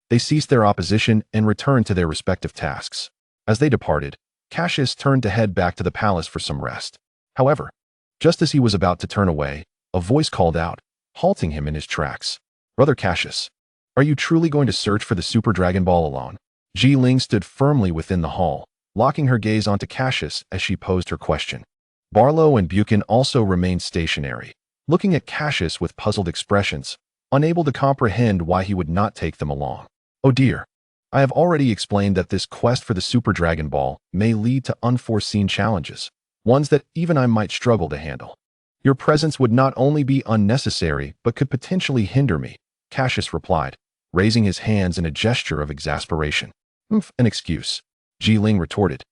they ceased their opposition and returned to their respective tasks. As they departed, Cassius turned to head back to the palace for some rest. However, just as he was about to turn away, a voice called out, halting him in his tracks. "Brother Cassius, are you truly going to search for the Super Dragon Ball alone?" Ji Ling stood firmly within the hall, locking her gaze onto Cassius as she posed her question. Barlow and Buchan also remained stationary, looking at Cassius with puzzled expressions, unable to comprehend why he would not take them along. "Oh dear. I have already explained that this quest for the Super Dragon Ball may lead to unforeseen challenges, ones that even I might struggle to handle. Your presence would not only be unnecessary but could potentially hinder me," Cassius replied, raising his hands in a gesture of exasperation. An excuse," Ji Ling retorted,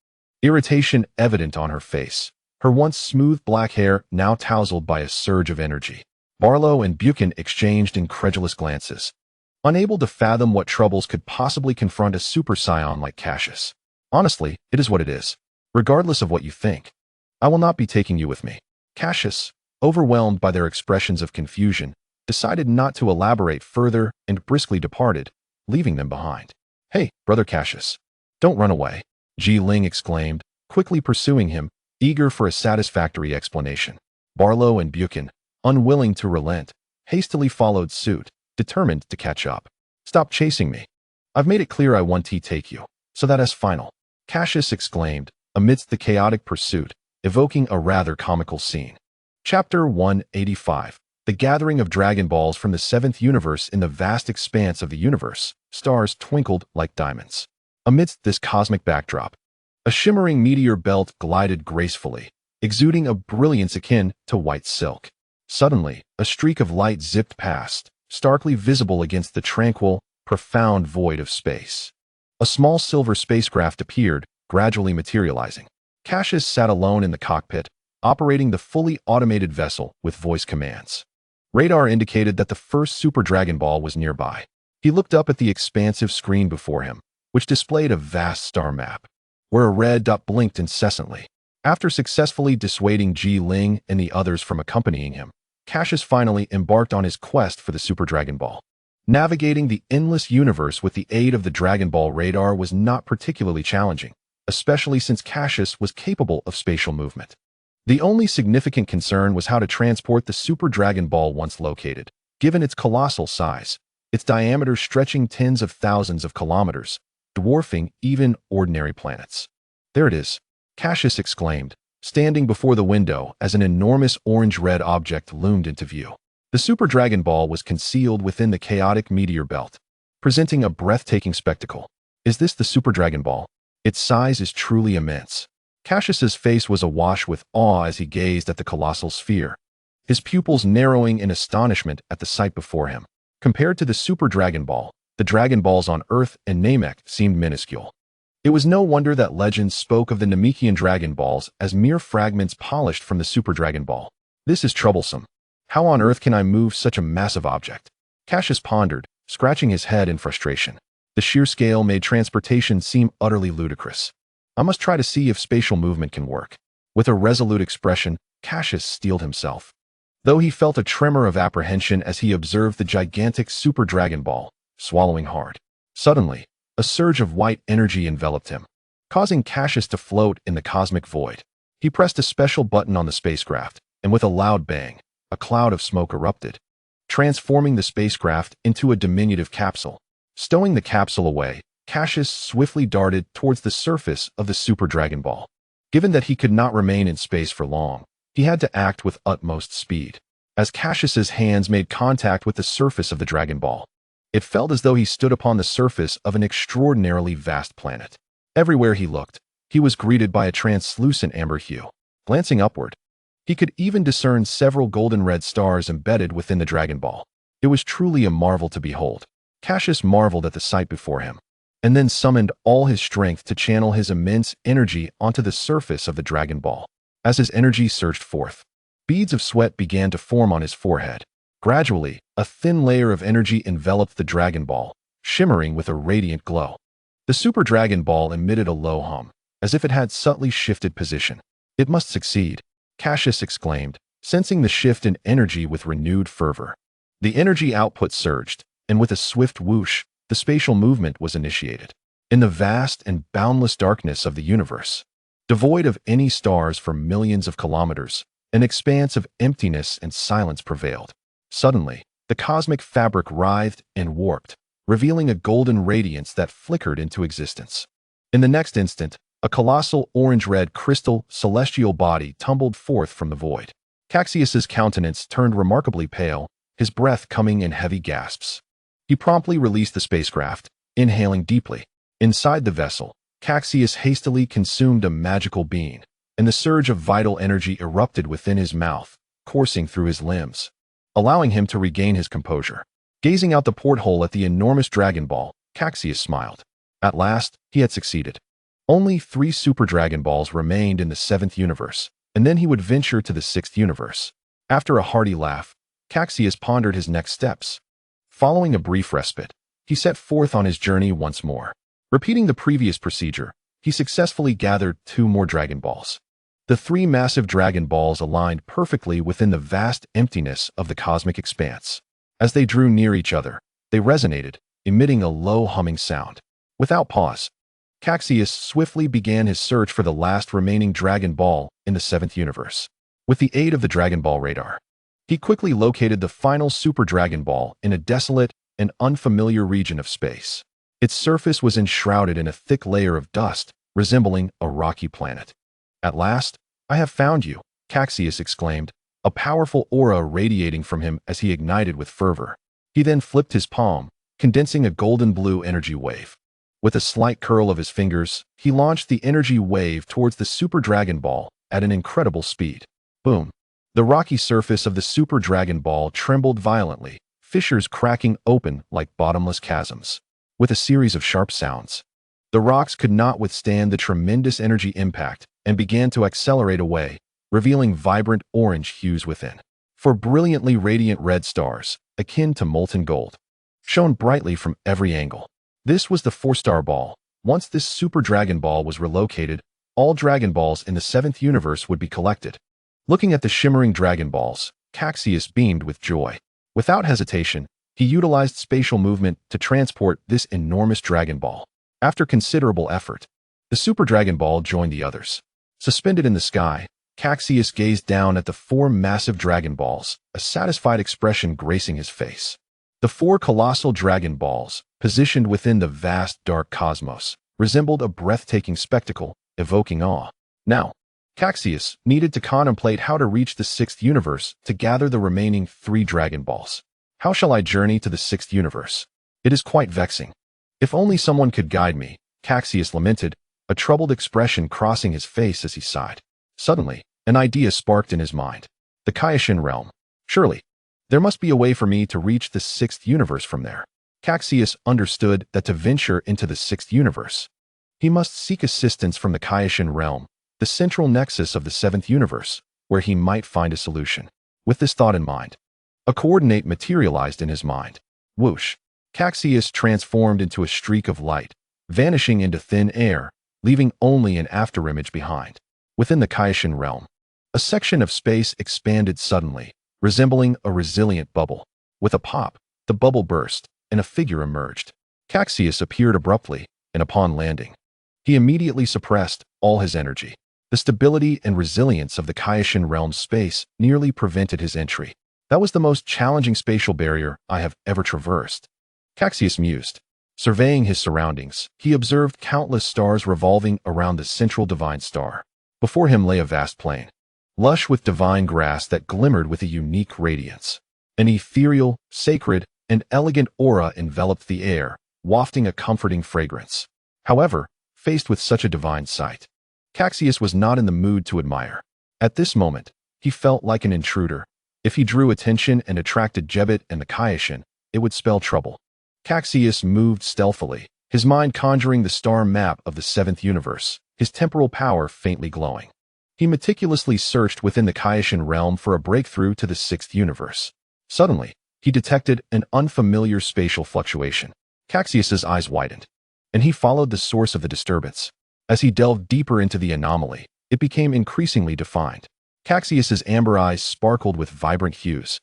irritation evident on her face, her once smooth black hair now tousled by a surge of energy. Barlow and Buchan exchanged incredulous glances, unable to fathom what troubles could possibly confront a Super Saiyan like Cassius. "Honestly, it is what it is. Regardless of what you think, I will not be taking you with me." Cassius, overwhelmed by their expressions of confusion, decided not to elaborate further and briskly departed, leaving them behind. "Hey, Brother Cassius, don't run away," Ji Ling exclaimed, quickly pursuing him, eager for a satisfactory explanation. Barlow and Buchan, unwilling to relent, hastily followed suit, determined to catch up. "Stop chasing me. I've made it clear I want to take you, so that is final," Cassius exclaimed, amidst the chaotic pursuit, evoking a rather comical scene. Chapter 185. The gathering of Dragon Balls from the 7th universe. In the vast expanse of the universe, stars twinkled like diamonds. Amidst this cosmic backdrop, a shimmering meteor belt glided gracefully, exuding a brilliance akin to white silk. Suddenly, a streak of light zipped past, starkly visible against the tranquil, profound void of space. A small silver spacecraft appeared, gradually materializing. Cassius sat alone in the cockpit, operating the fully automated vessel with voice commands. Radar indicated that the first Super Dragon Ball was nearby. He looked up at the expansive screen before him, which displayed a vast star map, where a red dot blinked incessantly. After successfully dissuading Ji Ling and the others from accompanying him, Cassius finally embarked on his quest for the Super Dragon Ball. Navigating the endless universe with the aid of the Dragon Ball radar was not particularly challenging, especially since Cassius was capable of spatial movement. The only significant concern was how to transport the Super Dragon Ball once located, given its colossal size, its diameter stretching tens of thousands of kilometers, dwarfing even ordinary planets. "There it is," Cassius exclaimed, standing before the window as an enormous orange-red object loomed into view. The Super Dragon Ball was concealed within the chaotic meteor belt, presenting a breathtaking spectacle. "Is this the Super Dragon Ball? Its size is truly immense." Cassius's face was awash with awe as he gazed at the colossal sphere, his pupils narrowing in astonishment at the sight before him. Compared to the Super Dragon Ball, the Dragon Balls on Earth and Namek seemed minuscule. It was no wonder that legends spoke of the Namekian Dragon Balls as mere fragments polished from the Super Dragon Ball. "This is troublesome. How on earth can I move such a massive object?" Cassius pondered, scratching his head in frustration. The sheer scale made transportation seem utterly ludicrous. "I must try to see if spatial movement can work." With a resolute expression, Cassius steeled himself, though he felt a tremor of apprehension as he observed the gigantic Super Dragon Ball, swallowing hard. Suddenly, a surge of white energy enveloped him, causing Cassius to float in the cosmic void. He pressed a special button on the spacecraft, and with a loud bang, a cloud of smoke erupted, transforming the spacecraft into a diminutive capsule. Stowing the capsule away, Cassius swiftly darted towards the surface of the Super Dragon Ball. Given that he could not remain in space for long, he had to act with utmost speed. As Cassius's hands made contact with the surface of the Dragon Ball, it felt as though he stood upon the surface of an extraordinarily vast planet. Everywhere he looked, he was greeted by a translucent amber hue. Glancing upward, he could even discern several golden-red stars embedded within the Dragon Ball. It was truly a marvel to behold. Cassius marveled at the sight before him, and then summoned all his strength to channel his immense energy onto the surface of the Dragon Ball. As his energy surged forth, beads of sweat began to form on his forehead. Gradually, a thin layer of energy enveloped the Dragon Ball, shimmering with a radiant glow. The Super Dragon Ball emitted a low hum, as if it had subtly shifted position. "It must succeed," Cassius exclaimed, sensing the shift in energy with renewed fervor. The energy output surged, and with a swift whoosh, the spatial movement was initiated. In the vast and boundless darkness of the universe, devoid of any stars for millions of kilometers, an expanse of emptiness and silence prevailed. Suddenly, the cosmic fabric writhed and warped, revealing a golden radiance that flickered into existence. In the next instant, a colossal orange-red crystal celestial body tumbled forth from the void. Cassius's countenance turned remarkably pale, his breath coming in heavy gasps. He promptly released the spacecraft, inhaling deeply. Inside the vessel, Cassius hastily consumed a magical bean, and the surge of vital energy erupted within his mouth, coursing through his limbs, allowing him to regain his composure. Gazing out the porthole at the enormous Dragon Ball, Cassius smiled. At last, he had succeeded. Only 3 Super Dragon Balls remained in the 7th universe, and then he would venture to the 6th universe. After a hearty laugh, Cassius pondered his next steps. Following a brief respite, he set forth on his journey once more. Repeating the previous procedure, he successfully gathered 2 more Dragon Balls. The 3 massive Dragon Balls aligned perfectly within the vast emptiness of the cosmic expanse. As they drew near each other, they resonated, emitting a low humming sound. Without pause, Cassius swiftly began his search for the last remaining Dragon Ball in the 7th universe. With the aid of the Dragon Ball radar, he quickly located the final Super Dragon Ball in a desolate and unfamiliar region of space. Its surface was enshrouded in a thick layer of dust, resembling a rocky planet. "At last, I have found you," Cassius exclaimed, a powerful aura radiating from him as he ignited with fervor. He then flipped his palm, condensing a golden blue energy wave. With a slight curl of his fingers, he launched the energy wave towards the Super Dragon Ball at an incredible speed. Boom! The rocky surface of the Super Dragon Ball trembled violently, fissures cracking open like bottomless chasms. With a series of sharp sounds, the rocks could not withstand the tremendous energy impact and began to accelerate away, revealing vibrant orange hues within. For brilliantly radiant red stars, akin to molten gold, shone brightly from every angle. This was the 4-star ball. Once this Super Dragon Ball was relocated, all Dragon Balls in the 7th universe would be collected. Looking at the shimmering Dragon Balls, Cassius beamed with joy. Without hesitation, he utilized spatial movement to transport this enormous Dragon Ball. After considerable effort, the Super Dragon Ball joined the others. Suspended in the sky, Cassius gazed down at the 4 massive Dragon Balls, a satisfied expression gracing his face. The 4 colossal Dragon Balls, positioned within the vast dark cosmos, resembled a breathtaking spectacle, evoking awe. Now, Cassius needed to contemplate how to reach the 6th universe to gather the remaining 3 Dragon Balls. How shall I journey to the 6th universe? It is quite vexing. If only someone could guide me, Cassius lamented, a troubled expression crossing his face as he sighed. Suddenly, an idea sparked in his mind. The Cassian realm. Surely, there must be a way for me to reach the 6th universe from there. Cassius understood that to venture into the 6th universe, he must seek assistance from the Cassian realm, the central nexus of the 7th universe, where he might find a solution. With this thought in mind, a coordinate materialized in his mind. Whoosh! Cassius transformed into a streak of light, vanishing into thin air, leaving only an afterimage behind. Within the Cassian realm, a section of space expanded suddenly, resembling a resilient bubble. With a pop, the bubble burst, and a figure emerged. Cassius appeared abruptly, and upon landing, he immediately suppressed all his energy. The stability and resilience of the Cassian realm's space nearly prevented his entry. That was the most challenging spatial barrier I have ever traversed. Cassius mused. Surveying his surroundings, he observed countless stars revolving around the central divine star. Before him lay a vast plain, lush with divine grass that glimmered with a unique radiance. An ethereal, sacred, and elegant aura enveloped the air, wafting a comforting fragrance. However, faced with such a divine sight, Cassius was not in the mood to admire. At this moment, he felt like an intruder. If he drew attention and attracted Jebet and the Cassian, it would spell trouble. Cassius moved stealthily, his mind conjuring the star map of the 7th universe, his temporal power faintly glowing. He meticulously searched within the Cassian realm for a breakthrough to the 6th universe. Suddenly, he detected an unfamiliar spatial fluctuation. Cassius's eyes widened, and he followed the source of the disturbance. As he delved deeper into the anomaly, it became increasingly defined. Cassius's amber eyes sparkled with vibrant hues,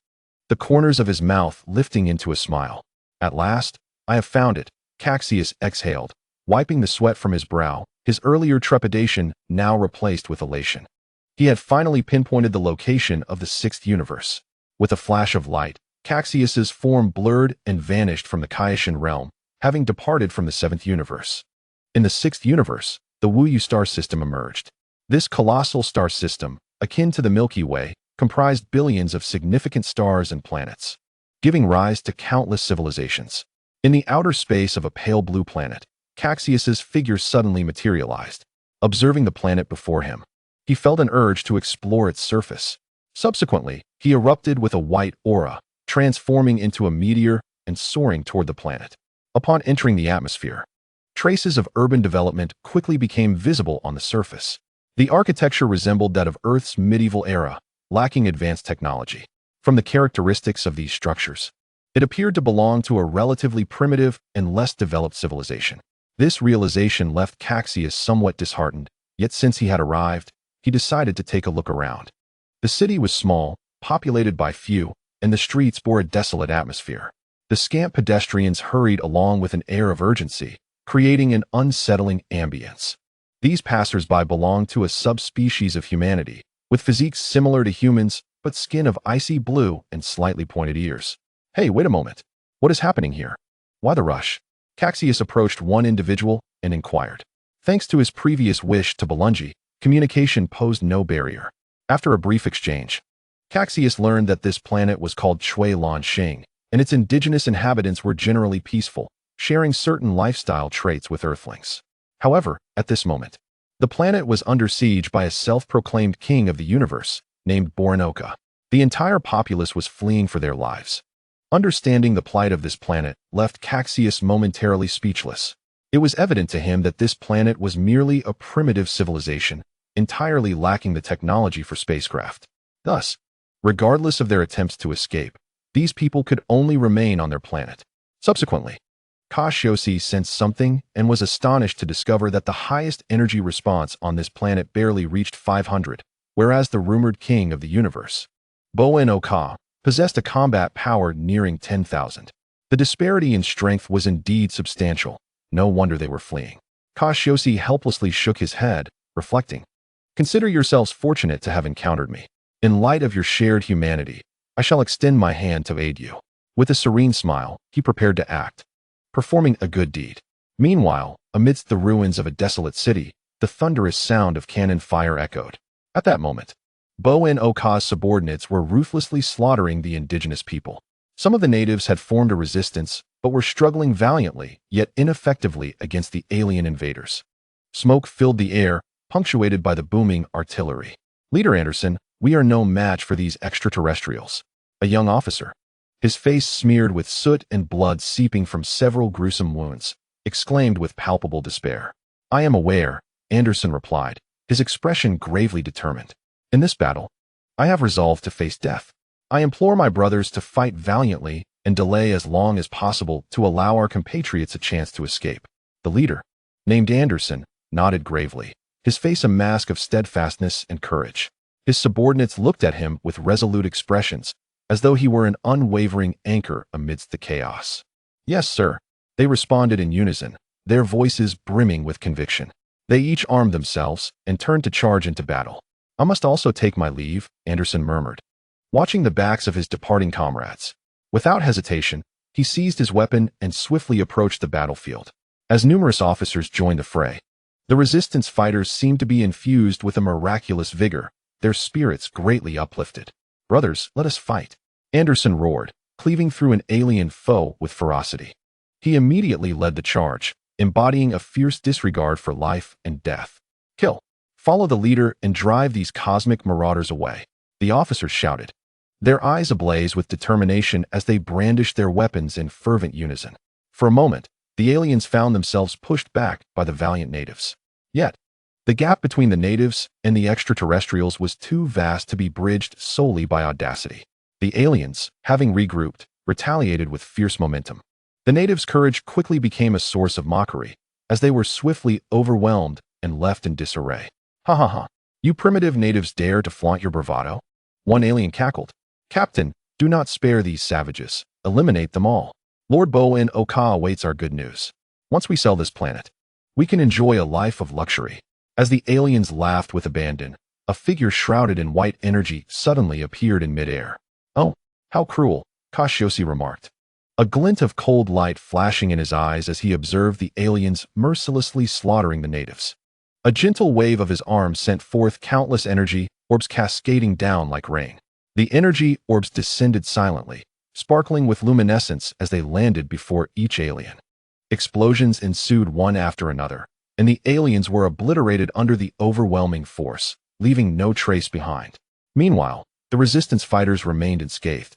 the corners of his mouth lifting into a smile. At last, I have found it, Cassius exhaled, wiping the sweat from his brow, his earlier trepidation now replaced with elation. He had finally pinpointed the location of the 6th universe. With a flash of light, Cassius's form blurred and vanished from the Cassian realm, having departed from the 7th universe. In the 6th universe, the Wuyu star system emerged. This colossal star system, akin to the Milky Way, comprised billions of significant stars and planets, giving rise to countless civilizations. In the outer space of a pale blue planet, Cassius's figure suddenly materialized. Observing the planet before him, he felt an urge to explore its surface. Subsequently, he erupted with a white aura, transforming into a meteor and soaring toward the planet. Upon entering the atmosphere, traces of urban development quickly became visible on the surface. The architecture resembled that of Earth's medieval era, lacking advanced technology. From the characteristics of these structures, it appeared to belong to a relatively primitive and less developed civilization. This realization left Cassius somewhat disheartened, yet since he had arrived, he decided to take a look around. The city was small, populated by few, and the streets bore a desolate atmosphere. The scant pedestrians hurried along with an air of urgency, creating an unsettling ambience. These passers-by belonged to a subspecies of humanity, with physiques similar to humans, but skin of icy blue and slightly pointed ears. Hey, wait a moment. What is happening here? Why the rush? Cassius approached one individual and inquired. Thanks to his previous wish to Belungi, communication posed no barrier. After a brief exchange, Cassius learned that this planet was called Chui Lan Xing, and its indigenous inhabitants were generally peaceful, sharing certain lifestyle traits with Earthlings. However, at this moment, the planet was under siege by a self-proclaimed king of the universe named Borinoka. The entire populace was fleeing for their lives. Understanding the plight of this planet left Cassius momentarily speechless. It was evident to him that this planet was merely a primitive civilization, entirely lacking the technology for spacecraft. Thus, regardless of their attempts to escape, these people could only remain on their planet. Subsequently, Cassius sensed something and was astonished to discover that the highest energy response on this planet barely reached 500, whereas the rumored king of the universe, Borinoka, possessed a combat power nearing 10,000. The disparity in strength was indeed substantial. No wonder they were fleeing. Cassius helplessly shook his head, reflecting, "Consider yourselves fortunate to have encountered me. In light of your shared humanity, I shall extend my hand to aid you." With a serene smile, he prepared to act, performing a good deed. Meanwhile, amidst the ruins of a desolate city, the thunderous sound of cannon fire echoed. At that moment, Borinoka's subordinates were ruthlessly slaughtering the indigenous people. Some of the natives had formed a resistance, but were struggling valiantly, yet ineffectively against the alien invaders. Smoke filled the air, punctuated by the booming artillery. "Leader Anderson, we are no match for these extraterrestrials." A young officer, his face smeared with soot and blood seeping from several gruesome wounds, exclaimed with palpable despair. "I am aware," Anderson replied, his expression gravely determined. "In this battle, I have resolved to face death. I implore my brothers to fight valiantly and delay as long as possible to allow our compatriots a chance to escape." The leader, named Anderson, nodded gravely, his face a mask of steadfastness and courage. His subordinates looked at him with resolute expressions, as though he were an unwavering anchor amidst the chaos. "Yes, sir," they responded in unison, their voices brimming with conviction. They each armed themselves and turned to charge into battle. "I must also take my leave," Anderson murmured, watching the backs of his departing comrades. Without hesitation, he seized his weapon and swiftly approached the battlefield. As numerous officers joined the fray, the resistance fighters seemed to be infused with a miraculous vigor, their spirits greatly uplifted. "Brothers, let us fight," Anderson roared, cleaving through an alien foe with ferocity. He immediately led the charge, embodying a fierce disregard for life and death. "Kill! Follow the leader and drive these cosmic marauders away," the officers shouted, their eyes ablaze with determination as they brandished their weapons in fervent unison. For a moment, the aliens found themselves pushed back by the valiant natives. Yet, the gap between the natives and the extraterrestrials was too vast to be bridged solely by audacity. The aliens, having regrouped, retaliated with fierce momentum. The natives' courage quickly became a source of mockery, as they were swiftly overwhelmed and left in disarray. "Ha ha ha! You primitive natives dare to flaunt your bravado?" One alien cackled. "Captain, do not spare these savages. Eliminate them all. Lord Borinoka awaits our good news. Once we sell this planet, we can enjoy a life of luxury." As the aliens laughed with abandon, a figure shrouded in white energy suddenly appeared in midair. "Oh, how cruel," Cassius remarked, a glint of cold light flashing in his eyes as he observed the aliens mercilessly slaughtering the natives. A gentle wave of his arm sent forth countless energy orbs cascading down like rain. The energy orbs descended silently, sparkling with luminescence as they landed before each alien. Explosions ensued one after another, and the aliens were obliterated under the overwhelming force, leaving no trace behind. Meanwhile, the resistance fighters remained unscathed.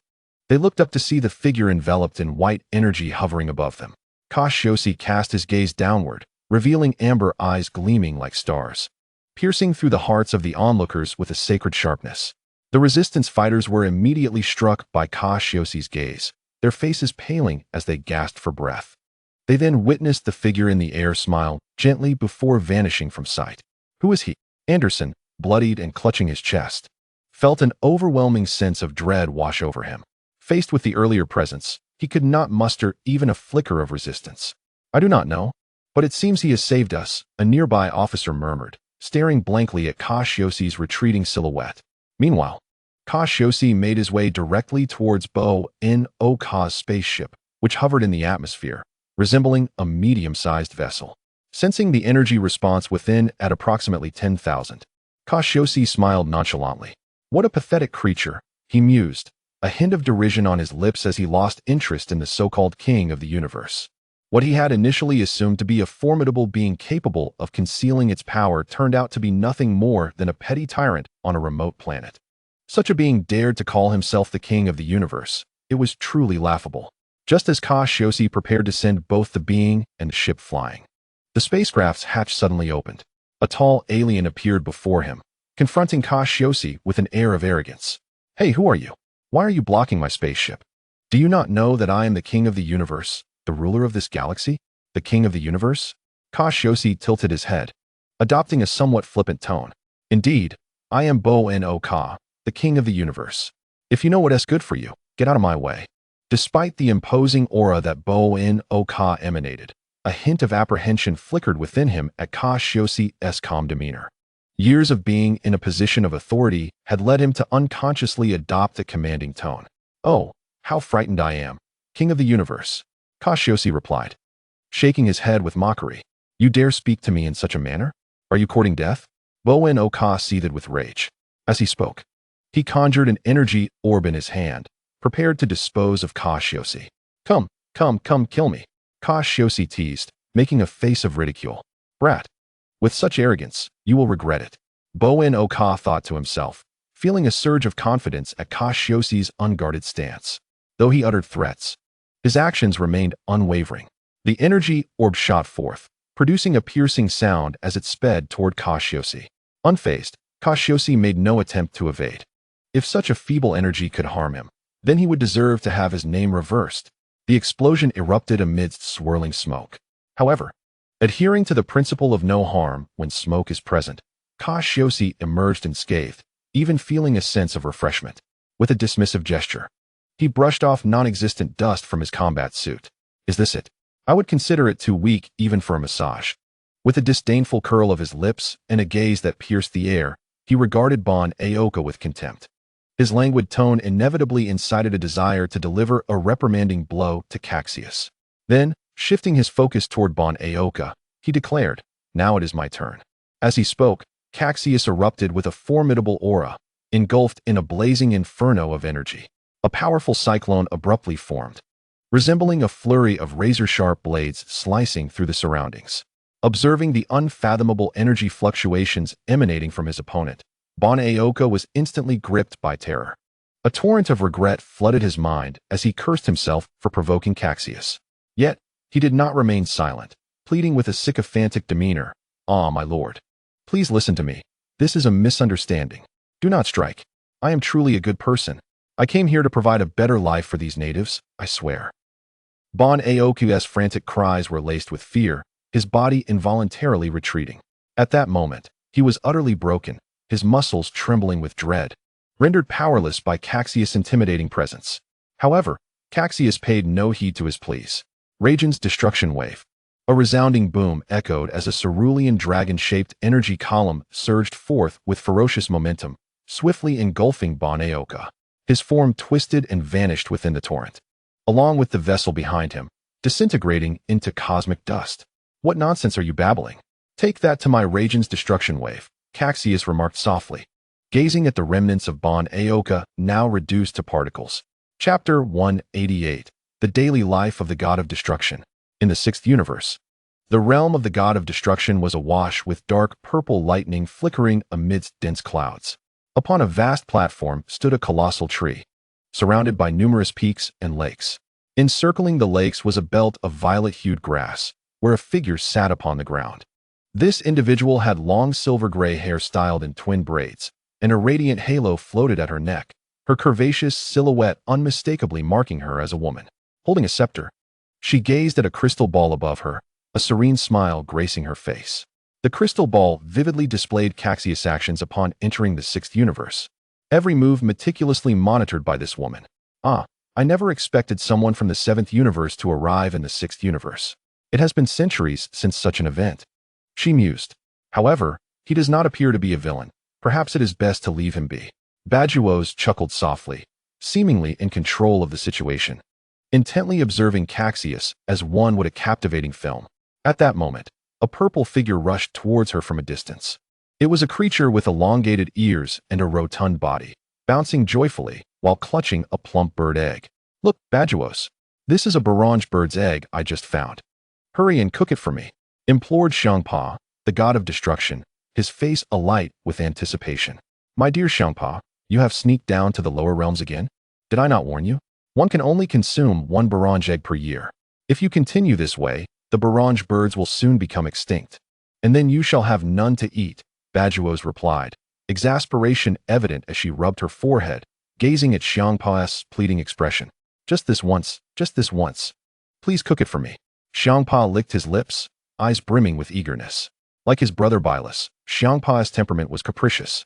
They looked up to see the figure enveloped in white energy hovering above them. Cassius cast his gaze downward, revealing amber eyes gleaming like stars, piercing through the hearts of the onlookers with a sacred sharpness. The resistance fighters were immediately struck by Cassius's gaze, their faces paling as they gasped for breath. They then witnessed the figure in the air smile gently before vanishing from sight. "Who is he?" Anderson, bloodied and clutching his chest, felt an overwhelming sense of dread wash over him. Faced with the earlier presence, he could not muster even a flicker of resistance. "I do not know, but it seems he has saved us," a nearby officer murmured, staring blankly at Cassius's retreating silhouette. Meanwhile, Cassius made his way directly towards Borinoka's spaceship, which hovered in the atmosphere, resembling a medium-sized vessel. Sensing the energy response within at approximately 10,000, Cassius smiled nonchalantly. "What a pathetic creature," he mused, a hint of derision on his lips as he lost interest in the so-called king of the universe. What he had initially assumed to be a formidable being capable of concealing its power turned out to be nothing more than a petty tyrant on a remote planet. Such a being dared to call himself the king of the universe. It was truly laughable. Just as Cassius prepared to send both the being and the ship flying, the spacecraft's hatch suddenly opened. A tall alien appeared before him, confronting Cassius with an air of arrogance. "Hey, who are you? Why are you blocking my spaceship? Do you not know that I am the king of the universe, the ruler of this galaxy? The king of the universe?" Cassius tilted his head, adopting a somewhat flippant tone. "Indeed, I am Bo-No-Ka, the king of the universe. If you know what is good for you, get out of my way." Despite the imposing aura that Bo-No-Ka emanated, a hint of apprehension flickered within him at Cassius' calm demeanor. Years of being in a position of authority had led him to unconsciously adopt a commanding tone. "Oh, how frightened I am, king of the universe," Cassius replied, shaking his head with mockery. "You dare speak to me in such a manner? Are you courting death?" Bo-No-Ka seethed with rage. As he spoke, he conjured an energy orb in his hand, prepared to dispose of Cassius. Come, kill me," Cassius teased, making a face of ridicule. "Brat, with such arrogance, you will regret it," Bo-No-Ka thought to himself, feeling a surge of confidence at Cassius' unguarded stance. Though he uttered threats, his actions remained unwavering. The energy orb shot forth, producing a piercing sound as it sped toward Cassius. Unfazed, Cassius made no attempt to evade. If such a feeble energy could harm him, then he would deserve to have his name reversed. The explosion erupted amidst swirling smoke. However, adhering to the principle of no harm when smoke is present, Cassius emerged unscathed, even feeling a sense of refreshment. With a dismissive gesture, he brushed off non-existent dust from his combat suit. "Is this it? I would consider it too weak even for a massage." With a disdainful curl of his lips and a gaze that pierced the air, he regarded Bon-No-Ka with contempt. His languid tone inevitably incited a desire to deliver a reprimanding blow to Cassius. Then, shifting his focus toward Bon-No-Ka, he declared, "Now it is my turn." As he spoke, Cassius erupted with a formidable aura, engulfed in a blazing inferno of energy. A powerful cyclone abruptly formed, resembling a flurry of razor-sharp blades slicing through the surroundings. Observing the unfathomable energy fluctuations emanating from his opponent, Bon-No-Ka was instantly gripped by terror. A torrent of regret flooded his mind as he cursed himself for provoking Cassius. Yet, he did not remain silent, pleading with a sycophantic demeanor. "Ah, my lord, please listen to me. This is a misunderstanding. Do not strike. I am truly a good person. I came here to provide a better life for these natives, I swear." Bon-No-Ka's frantic cries were laced with fear, his body involuntarily retreating. At that moment, he was utterly broken, his muscles trembling with dread, rendered powerless by Cassius' intimidating presence. However, Cassius paid no heed to his pleas. Ragen's destruction wave. A resounding boom echoed as a cerulean dragon-shaped energy column surged forth with ferocious momentum, swiftly engulfing Bon-No-Ka. His form twisted and vanished within the torrent, along with the vessel behind him, disintegrating into cosmic dust. "What nonsense are you babbling? Take that to my Ragen's destruction wave," Cassius remarked softly, gazing at the remnants of Bon-No-Ka now reduced to particles. Chapter 188. The Daily Life of the God of Destruction. In the sixth universe, the realm of the God of Destruction was awash with dark purple lightning flickering amidst dense clouds. Upon a vast platform stood a colossal tree, surrounded by numerous peaks and lakes. Encircling the lakes was a belt of violet-hued grass, where a figure sat upon the ground. This individual had long silver-gray hair styled in twin braids, and a radiant halo floated at her neck, her curvaceous silhouette unmistakably marking her as a woman. Holding a scepter, she gazed at a crystal ball above her, a serene smile gracing her face. The crystal ball vividly displayed Cassius' actions upon entering the sixth universe. Every move meticulously monitored by this woman. "Ah, I never expected someone from the seventh universe to arrive in the sixth universe. It has been centuries since such an event," she mused. "However, he does not appear to be a villain. Perhaps it is best to leave him be." Bajuos chuckled softly, seemingly in control of the situation, intently observing Cassius as one would a captivating film. At that moment, a purple figure rushed towards her from a distance. It was a creature with elongated ears and a rotund body, bouncing joyfully while clutching a plump bird egg. "Look, Bajuos, this is a Barange bird's egg I just found." Hurry and cook it for me, implored Xiangpa, the god of destruction, his face alight with anticipation. My dear Xiangpa, you have sneaked down to the lower realms again? Did I not warn you? One can only consume one barrage egg per year. If you continue this way, the barrage birds will soon become extinct. And then you shall have none to eat, Bajuos replied, exasperation evident as she rubbed her forehead, gazing at Xiangpa's pleading expression. Just this once, just this once. Please cook it for me. Xiangpa licked his lips, eyes brimming with eagerness. Like his brother Bylus, Xiangpa's temperament was capricious.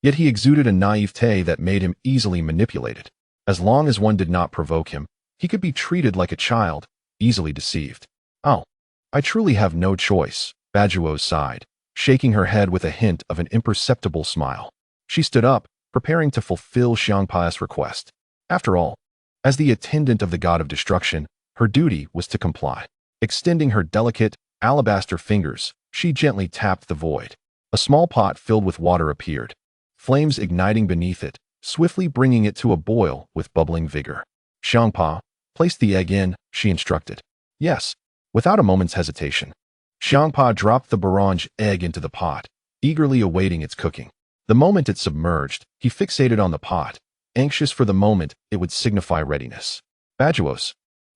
Yet he exuded a naivete that made him easily manipulated. As long as one did not provoke him, he could be treated like a child, easily deceived. Oh, I truly have no choice, Bajuos sighed, shaking her head with a hint of an imperceptible smile. She stood up, preparing to fulfill Xiangpa's request. After all, as the attendant of the god of destruction, her duty was to comply. Extending her delicate, alabaster fingers, she gently tapped the void. A small pot filled with water appeared, flames igniting beneath it, swiftly bringing it to a boil with bubbling vigor. Xiangpa, place the egg in, she instructed. Yes, without a moment's hesitation. Xiangpa dropped the barrage egg into the pot, eagerly awaiting its cooking. The moment it submerged, he fixated on the pot, anxious for the moment it would signify readiness. Bajuos,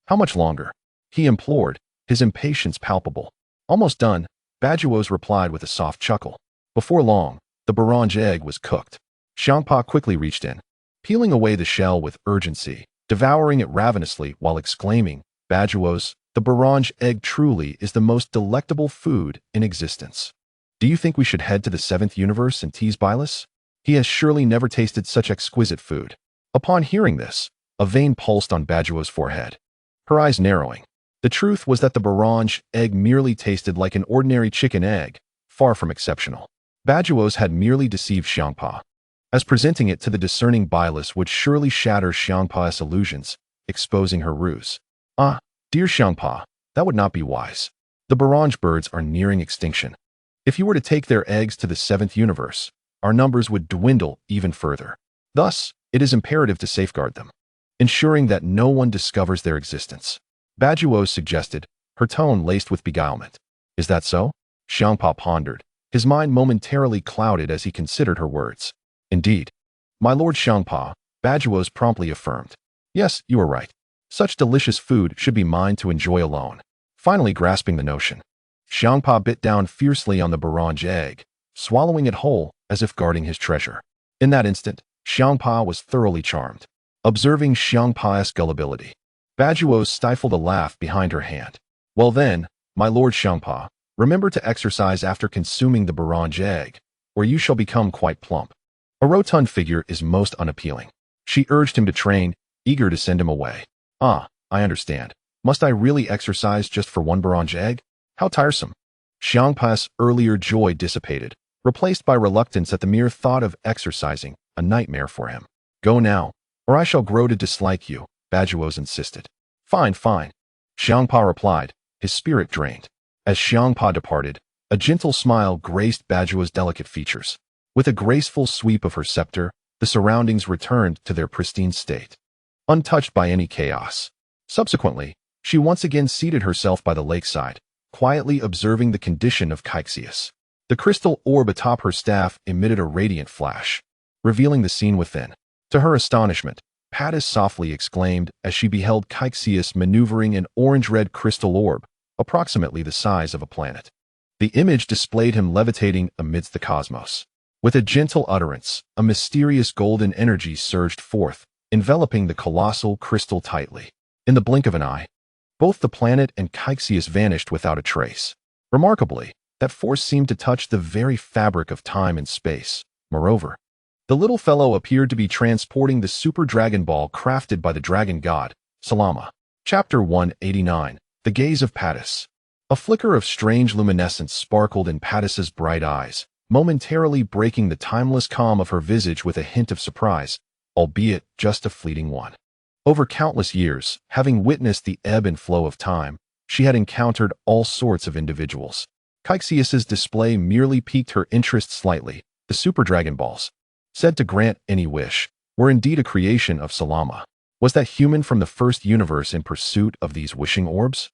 how much longer? He implored, his impatience palpable. Almost done, Bajuos replied with a soft chuckle. Before long, the barrage egg was cooked. Xiangpa quickly reached in, peeling away the shell with urgency, devouring it ravenously while exclaiming, Bajuos, the barrage egg truly is the most delectable food in existence. Do you think we should head to the 7th universe and tease Bylus? He has surely never tasted such exquisite food. Upon hearing this, a vein pulsed on Bajuos' forehead, her eyes narrowing. The truth was that the barrage egg merely tasted like an ordinary chicken egg, far from exceptional. Bajuos had merely deceived Xiangpa, as presenting it to the discerning Bylus would surely shatter Xiangpa's illusions, exposing her ruse. Ah, dear Xiangpa, that would not be wise. The barrage birds are nearing extinction. If you were to take their eggs to the 7th universe, our numbers would dwindle even further. Thus, it is imperative to safeguard them, ensuring that no one discovers their existence. Bajuos suggested, her tone laced with beguilement. Is that so? Xiangpa pondered, his mind momentarily clouded as he considered her words. Indeed. My lord Xiangpa, Bajuos promptly affirmed. Yes, you are right. Such delicious food should be mine to enjoy alone. Finally grasping the notion, Xiangpa bit down fiercely on the barrage egg, swallowing it whole as if guarding his treasure. In that instant, Xiangpa was thoroughly charmed. Observing Xiangpa's gullibility, Bajuos stifled a laugh behind her hand. Well then, my lord Xiangpa, remember to exercise after consuming the barrage egg, or you shall become quite plump. A rotund figure is most unappealing. She urged him to train, eager to send him away. Ah, I understand. Must I really exercise just for one barrage egg? How tiresome. Xiangpa's earlier joy dissipated, replaced by reluctance at the mere thought of exercising, a nightmare for him. Go now, or I shall grow to dislike you, Bajuos insisted. Fine, fine. Xiangpa replied, his spirit drained. As Xiangpa departed, a gentle smile graced Bajuos' delicate features. With a graceful sweep of her scepter, the surroundings returned to their pristine state, untouched by any chaos. Subsequently, she once again seated herself by the lakeside, quietly observing the condition of Cassius. The crystal orb atop her staff emitted a radiant flash, revealing the scene within. To her astonishment, Pattis softly exclaimed as she beheld Cassius maneuvering an orange-red crystal orb, approximately the size of a planet. The image displayed him levitating amidst the cosmos. With a gentle utterance, a mysterious golden energy surged forth, enveloping the colossal crystal tightly. In the blink of an eye, both the planet and Cassius vanished without a trace. Remarkably, that force seemed to touch the very fabric of time and space. Moreover, the little fellow appeared to be transporting the Super Dragon Ball crafted by the dragon god, Salama. Chapter 189, The Gaze of Pattis. A flicker of strange luminescence sparkled in Pattis's bright eyes, momentarily breaking the timeless calm of her visage with a hint of surprise, albeit just a fleeting one. Over countless years, having witnessed the ebb and flow of time, she had encountered all sorts of individuals. Cassius's display merely piqued her interest slightly. The Super Dragon Balls, said to grant any wish, were indeed a creation of Salama. Was that human from the first universe in pursuit of these wishing orbs?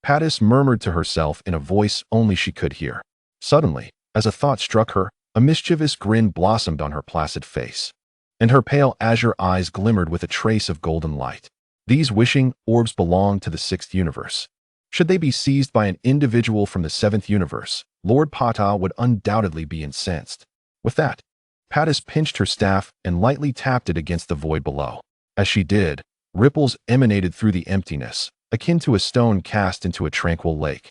Pattis murmured to herself in a voice only she could hear. Suddenly, as a thought struck her, a mischievous grin blossomed on her placid face, and her pale azure eyes glimmered with a trace of golden light. These wishing orbs belonged to the sixth universe. Should they be seized by an individual from the seventh universe, Lord Pata would undoubtedly be incensed. With that, Pattis pinched her staff and lightly tapped it against the void below. As she did, ripples emanated through the emptiness, akin to a stone cast into a tranquil lake,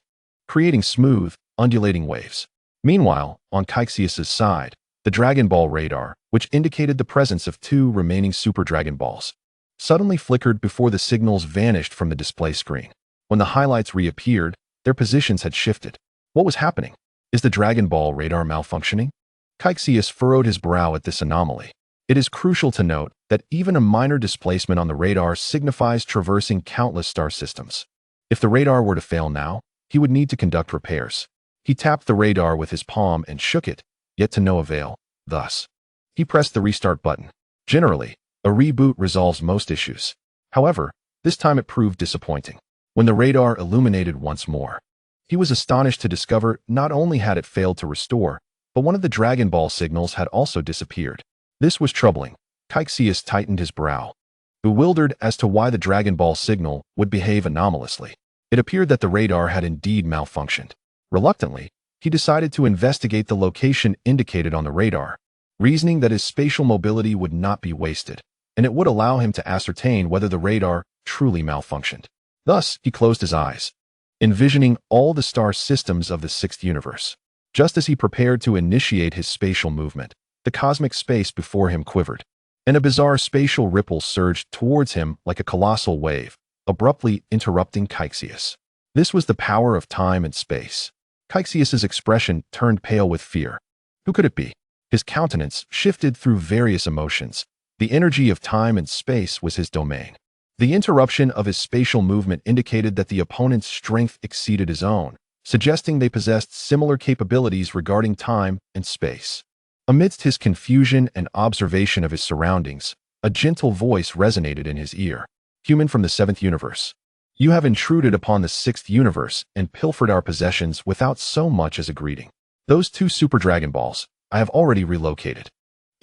creating smooth, undulating waves. Meanwhile, on Cassius's side, the Dragon Ball radar, which indicated the presence of 2 remaining Super Dragon Balls, suddenly flickered before the signals vanished from the display screen. When the highlights reappeared, their positions had shifted. What was happening? Is the Dragon Ball radar malfunctioning? Cassius furrowed his brow at this anomaly. It is crucial to note that even a minor displacement on the radar signifies traversing countless star systems. If the radar were to fail now, he would need to conduct repairs. He tapped the radar with his palm and shook it, yet to no avail. Thus, he pressed the restart button. Generally, a reboot resolves most issues. However, this time it proved disappointing. When the radar illuminated once more, he was astonished to discover not only had it failed to restore, but one of the Dragon Ball signals had also disappeared. This was troubling. Cassius tightened his brow, bewildered as to why the Dragon Ball signal would behave anomalously. It appeared that the radar had indeed malfunctioned. Reluctantly, he decided to investigate the location indicated on the radar, reasoning that his spatial mobility would not be wasted, and it would allow him to ascertain whether the radar truly malfunctioned. Thus, he closed his eyes, envisioning all the star systems of the sixth universe. Just as he prepared to initiate his spatial movement, the cosmic space before him quivered, and a bizarre spatial ripple surged towards him like a colossal wave, abruptly interrupting Cassius. This was the power of time and space. Cassius's expression turned pale with fear. Who could it be? His countenance shifted through various emotions. The energy of time and space was his domain. The interruption of his spatial movement indicated that the opponent's strength exceeded his own, suggesting they possessed similar capabilities regarding time and space. Amidst his confusion and observation of his surroundings, a gentle voice resonated in his ear. Human from the seventh universe, you have intruded upon the sixth universe and pilfered our possessions without so much as a greeting. Those 2 Super Dragon Balls, I have already relocated.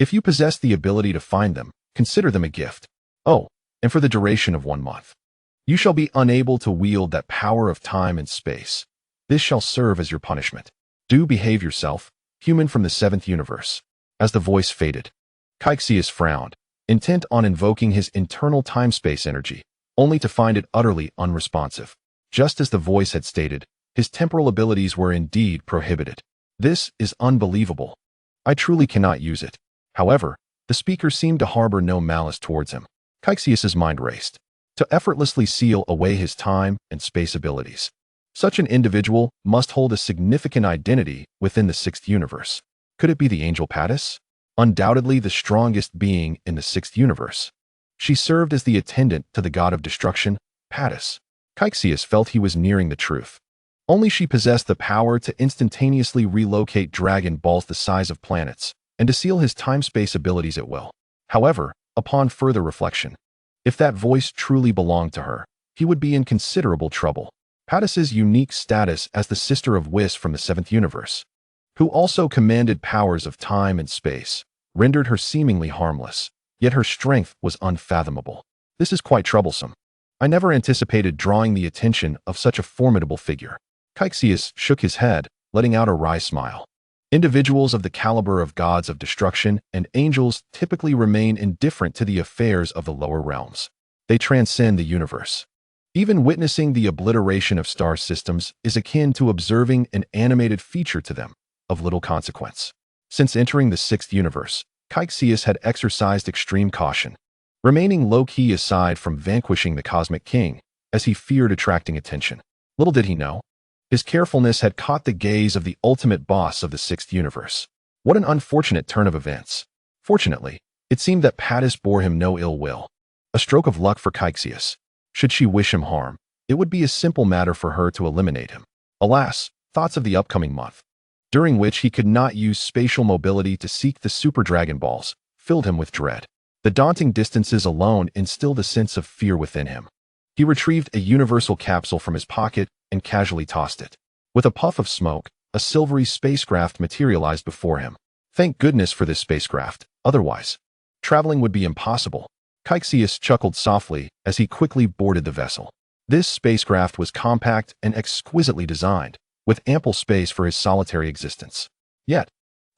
If you possess the ability to find them, consider them a gift. Oh, and for the duration of 1 month, you shall be unable to wield that power of time and space. This shall serve as your punishment. Do behave yourself, human from the seventh universe. As the voice faded, Cassius frowned, intent on invoking his internal time-space energy, only to find it utterly unresponsive. Just as the voice had stated, his temporal abilities were indeed prohibited. This is unbelievable. I truly cannot use it. However, the speaker seemed to harbor no malice towards him. Cassius's mind raced to effortlessly seal away his time and space abilities. Such an individual must hold a significant identity within the sixth universe. Could it be the angel Pattis? Undoubtedly the strongest being in the sixth universe. She served as the attendant to the god of destruction, Pattis. Cassius felt he was nearing the truth. Only she possessed the power to instantaneously relocate Dragon Balls the size of planets, and to seal his time-space abilities at will. However, upon further reflection, if that voice truly belonged to her, he would be in considerable trouble. Pattis's unique status as the sister of Whis from the seventh universe, who also commanded powers of time and space, rendered her seemingly harmless, yet her strength was unfathomable. This is quite troublesome. I never anticipated drawing the attention of such a formidable figure. Cassius shook his head, letting out a wry smile. Individuals of the caliber of gods of destruction and angels typically remain indifferent to the affairs of the lower realms. They transcend the universe. Even witnessing the obliteration of star systems is akin to observing an animated feature to them, of little consequence. Since entering the sixth universe, Cassius had exercised extreme caution, remaining low-key aside from vanquishing the Cosmic King, as he feared attracting attention. Little did he know, his carefulness had caught the gaze of the ultimate boss of the sixth universe. What an unfortunate turn of events. Fortunately, it seemed that Pattis bore him no ill will. A stroke of luck for Cassius. Should she wish him harm, it would be a simple matter for her to eliminate him. Alas, thoughts of the upcoming month, during which he could not use spatial mobility to seek the Super Dragon Balls, filled him with dread. The daunting distances alone instilled a sense of fear within him. He retrieved a universal capsule from his pocket and casually tossed it. With a puff of smoke, a silvery spacecraft materialized before him. Thank goodness for this spacecraft, otherwise, traveling would be impossible. Cassius chuckled softly as he quickly boarded the vessel. This spacecraft was compact and exquisitely designed, with ample space for his solitary existence. Yet,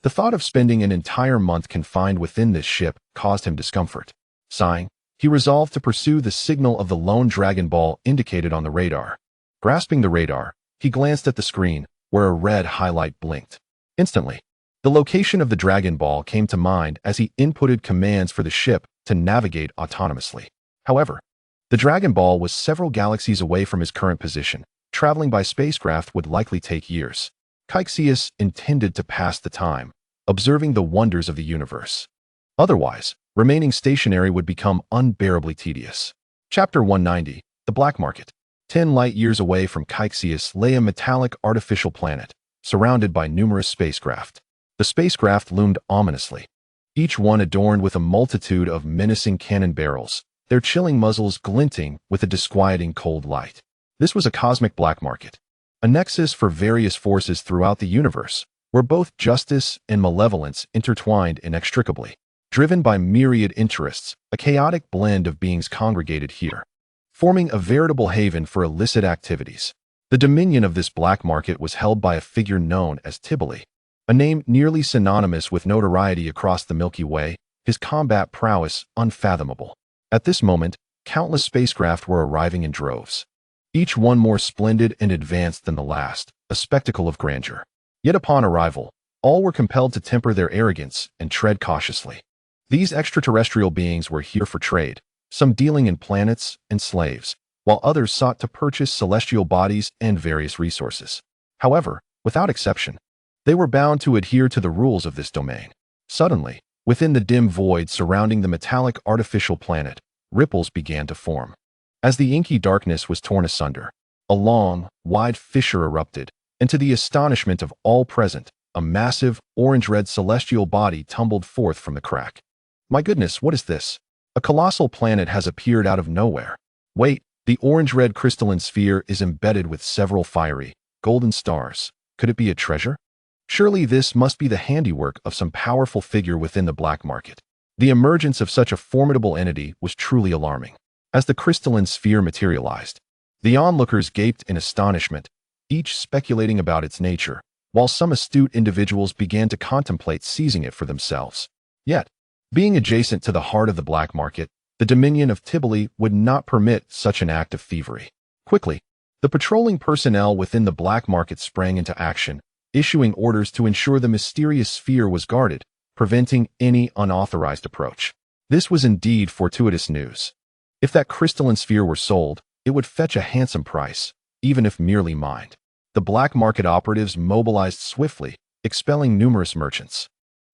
the thought of spending an entire month confined within this ship caused him discomfort. Sighing, he resolved to pursue the signal of the lone Dragon Ball indicated on the radar. Grasping the radar, he glanced at the screen, where a red highlight blinked. Instantly, the location of the Dragon Ball came to mind as he inputted commands for the ship to navigate autonomously. However, the Dragon Ball was several galaxies away from his current position. Traveling by spacecraft would likely take years. Cassius intended to pass the time, observing the wonders of the universe. Otherwise, remaining stationary would become unbearably tedious. Chapter 190, The Black Market. 10 light-years away from Cassius lay a metallic artificial planet, surrounded by numerous spacecraft. The spacecraft loomed ominously, each one adorned with a multitude of menacing cannon barrels, their chilling muzzles glinting with a disquieting cold light. This was a cosmic black market, a nexus for various forces throughout the universe, where both justice and malevolence intertwined inextricably. Driven by myriad interests, a chaotic blend of beings congregated here, forming a veritable haven for illicit activities. The dominion of this black market was held by a figure known as Tivoli, a name nearly synonymous with notoriety across the Milky Way, his combat prowess unfathomable. At this moment, countless spacecraft were arriving in droves, each one more splendid and advanced than the last, a spectacle of grandeur. Yet upon arrival, all were compelled to temper their arrogance and tread cautiously. These extraterrestrial beings were here for trade, some dealing in planets and slaves, while others sought to purchase celestial bodies and various resources. However, without exception, they were bound to adhere to the rules of this domain. Suddenly, within the dim void surrounding the metallic artificial planet, ripples began to form. As the inky darkness was torn asunder, a long, wide fissure erupted, and to the astonishment of all present, a massive, orange-red celestial body tumbled forth from the crack. My goodness, what is this? A colossal planet has appeared out of nowhere. Wait, the orange-red crystalline sphere is embedded with several fiery, golden stars. Could it be a treasure? Surely this must be the handiwork of some powerful figure within the black market. The emergence of such a formidable entity was truly alarming. As the crystalline sphere materialized, the onlookers gaped in astonishment, each speculating about its nature, while some astute individuals began to contemplate seizing it for themselves. Yet, being adjacent to the heart of the black market, the dominion of Tivoli would not permit such an act of thievery. Quickly, the patrolling personnel within the black market sprang into action, issuing orders to ensure the mysterious sphere was guarded, preventing any unauthorized approach. This was indeed fortuitous news. If that crystalline sphere were sold, it would fetch a handsome price, even if merely mined. The black market operatives mobilized swiftly, expelling numerous merchants.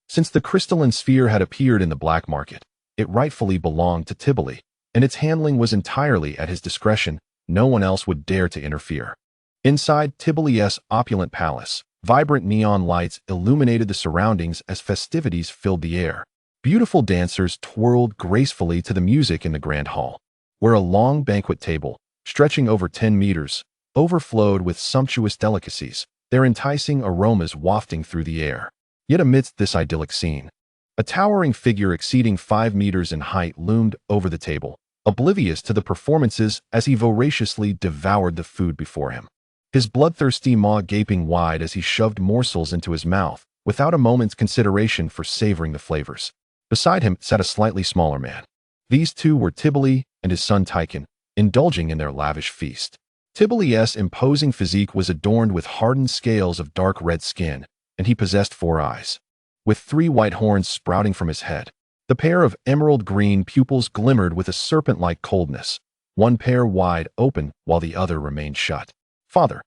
Since the crystalline sphere had appeared in the black market, it rightfully belonged to Tivoli, and its handling was entirely at his discretion. No one else would dare to interfere. Inside Tivoli's opulent palace, vibrant neon lights illuminated the surroundings as festivities filled the air. Beautiful dancers twirled gracefully to the music in the grand hall, where a long banquet table, stretching over 10 meters, overflowed with sumptuous delicacies, their enticing aromas wafting through the air. Yet amidst this idyllic scene, a towering figure exceeding 5 meters in height loomed over the table, oblivious to the performances as he voraciously devoured the food before him. His bloodthirsty maw gaping wide as he shoved morsels into his mouth, without a moment's consideration for savoring the flavors. Beside him sat a slightly smaller man. These two were Tivoli and his son Tychon, indulging in their lavish feast. Tivoli's imposing physique was adorned with hardened scales of dark red skin, and he possessed 4 eyes, with 3 white horns sprouting from his head. The pair of emerald green pupils glimmered with a serpent-like coldness, one pair wide open while the other remained shut. Father,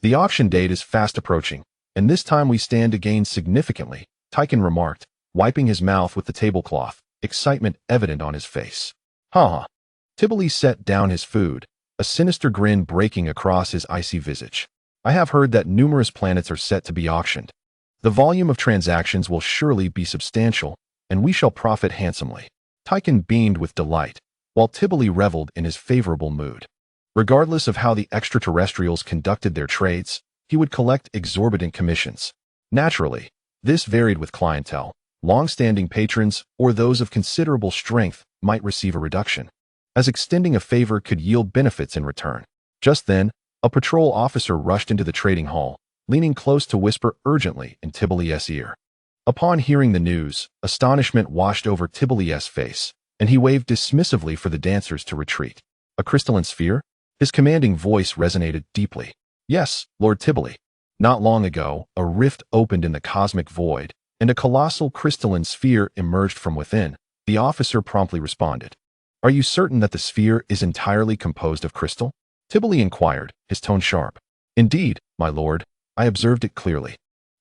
the auction date is fast approaching, and this time we stand to gain significantly, Tychon remarked, wiping his mouth with the tablecloth, excitement evident on his face. Ha! Tivoli set down his food, a sinister grin breaking across his icy visage. I have heard that numerous planets are set to be auctioned. The volume of transactions will surely be substantial, and we shall profit handsomely. Tychon beamed with delight, while Tivoli reveled in his favorable mood. Regardless of how the extraterrestrials conducted their trades, he would collect exorbitant commissions. Naturally, this varied with clientele. Long-standing patrons or those of considerable strength might receive a reduction, as extending a favor could yield benefits in return. Just then, a patrol officer rushed into the trading hall, leaning close to whisper urgently in Tibbli's ear. Upon hearing the news, astonishment washed over Tibbli's face, and he waved dismissively for the dancers to retreat. A crystalline sphere? His commanding voice resonated deeply. Yes, Lord Tibble. Not long ago, a rift opened in the cosmic void, and a colossal crystalline sphere emerged from within. The officer promptly responded. Are you certain that the sphere is entirely composed of crystal? Tibble inquired, his tone sharp. Indeed, my lord, I observed it clearly.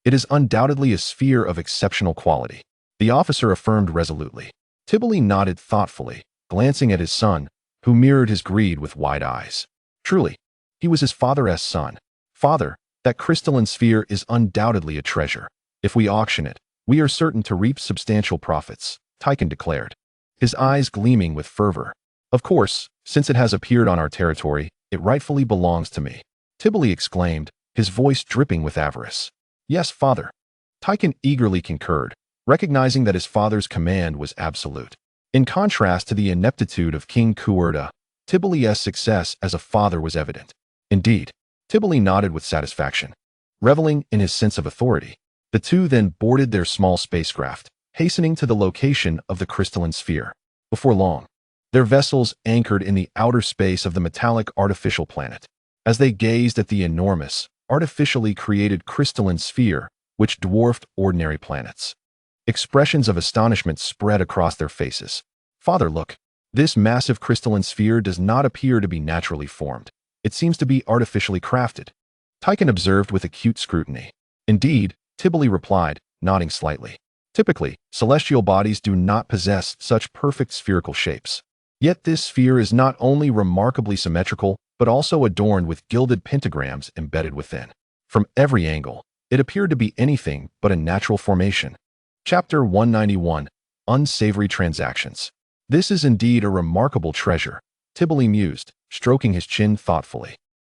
It is undoubtedly a sphere of exceptional quality. The officer affirmed resolutely. Tibble nodded thoughtfully, glancing at his son, who mirrored his greed with wide eyes. Truly, he was his father's son. Father, that crystalline sphere is undoubtedly a treasure. If we auction it, we are certain to reap substantial profits, Tychon declared, his eyes gleaming with fervor. Of course, since it has appeared on our territory, it rightfully belongs to me, Tibble exclaimed, his voice dripping with avarice. Yes, father. Tychon eagerly concurred, recognizing that his father's command was absolute. In contrast to the ineptitude of King Kuerta, Tibble's success as a father was evident. Indeed, Tibble nodded with satisfaction, reveling in his sense of authority. The two then boarded their small spacecraft, hastening to the location of the crystalline sphere. Before long, their vessels anchored in the outer space of the metallic artificial planet. As they gazed at the enormous, artificially created crystalline sphere, which dwarfed ordinary planets, expressions of astonishment spread across their faces. Father, look. This massive crystalline sphere does not appear to be naturally formed. It seems to be artificially crafted, Tychon observed with acute scrutiny. Indeed, Tibble replied, nodding slightly. Typically, celestial bodies do not possess such perfect spherical shapes. Yet this sphere is not only remarkably symmetrical, but also adorned with gilded pentagrams embedded within. From every angle, it appeared to be anything but a natural formation. Chapter 191, Unsavory Transactions. This is indeed a remarkable treasure, Tibble mused, stroking his chin thoughtfully.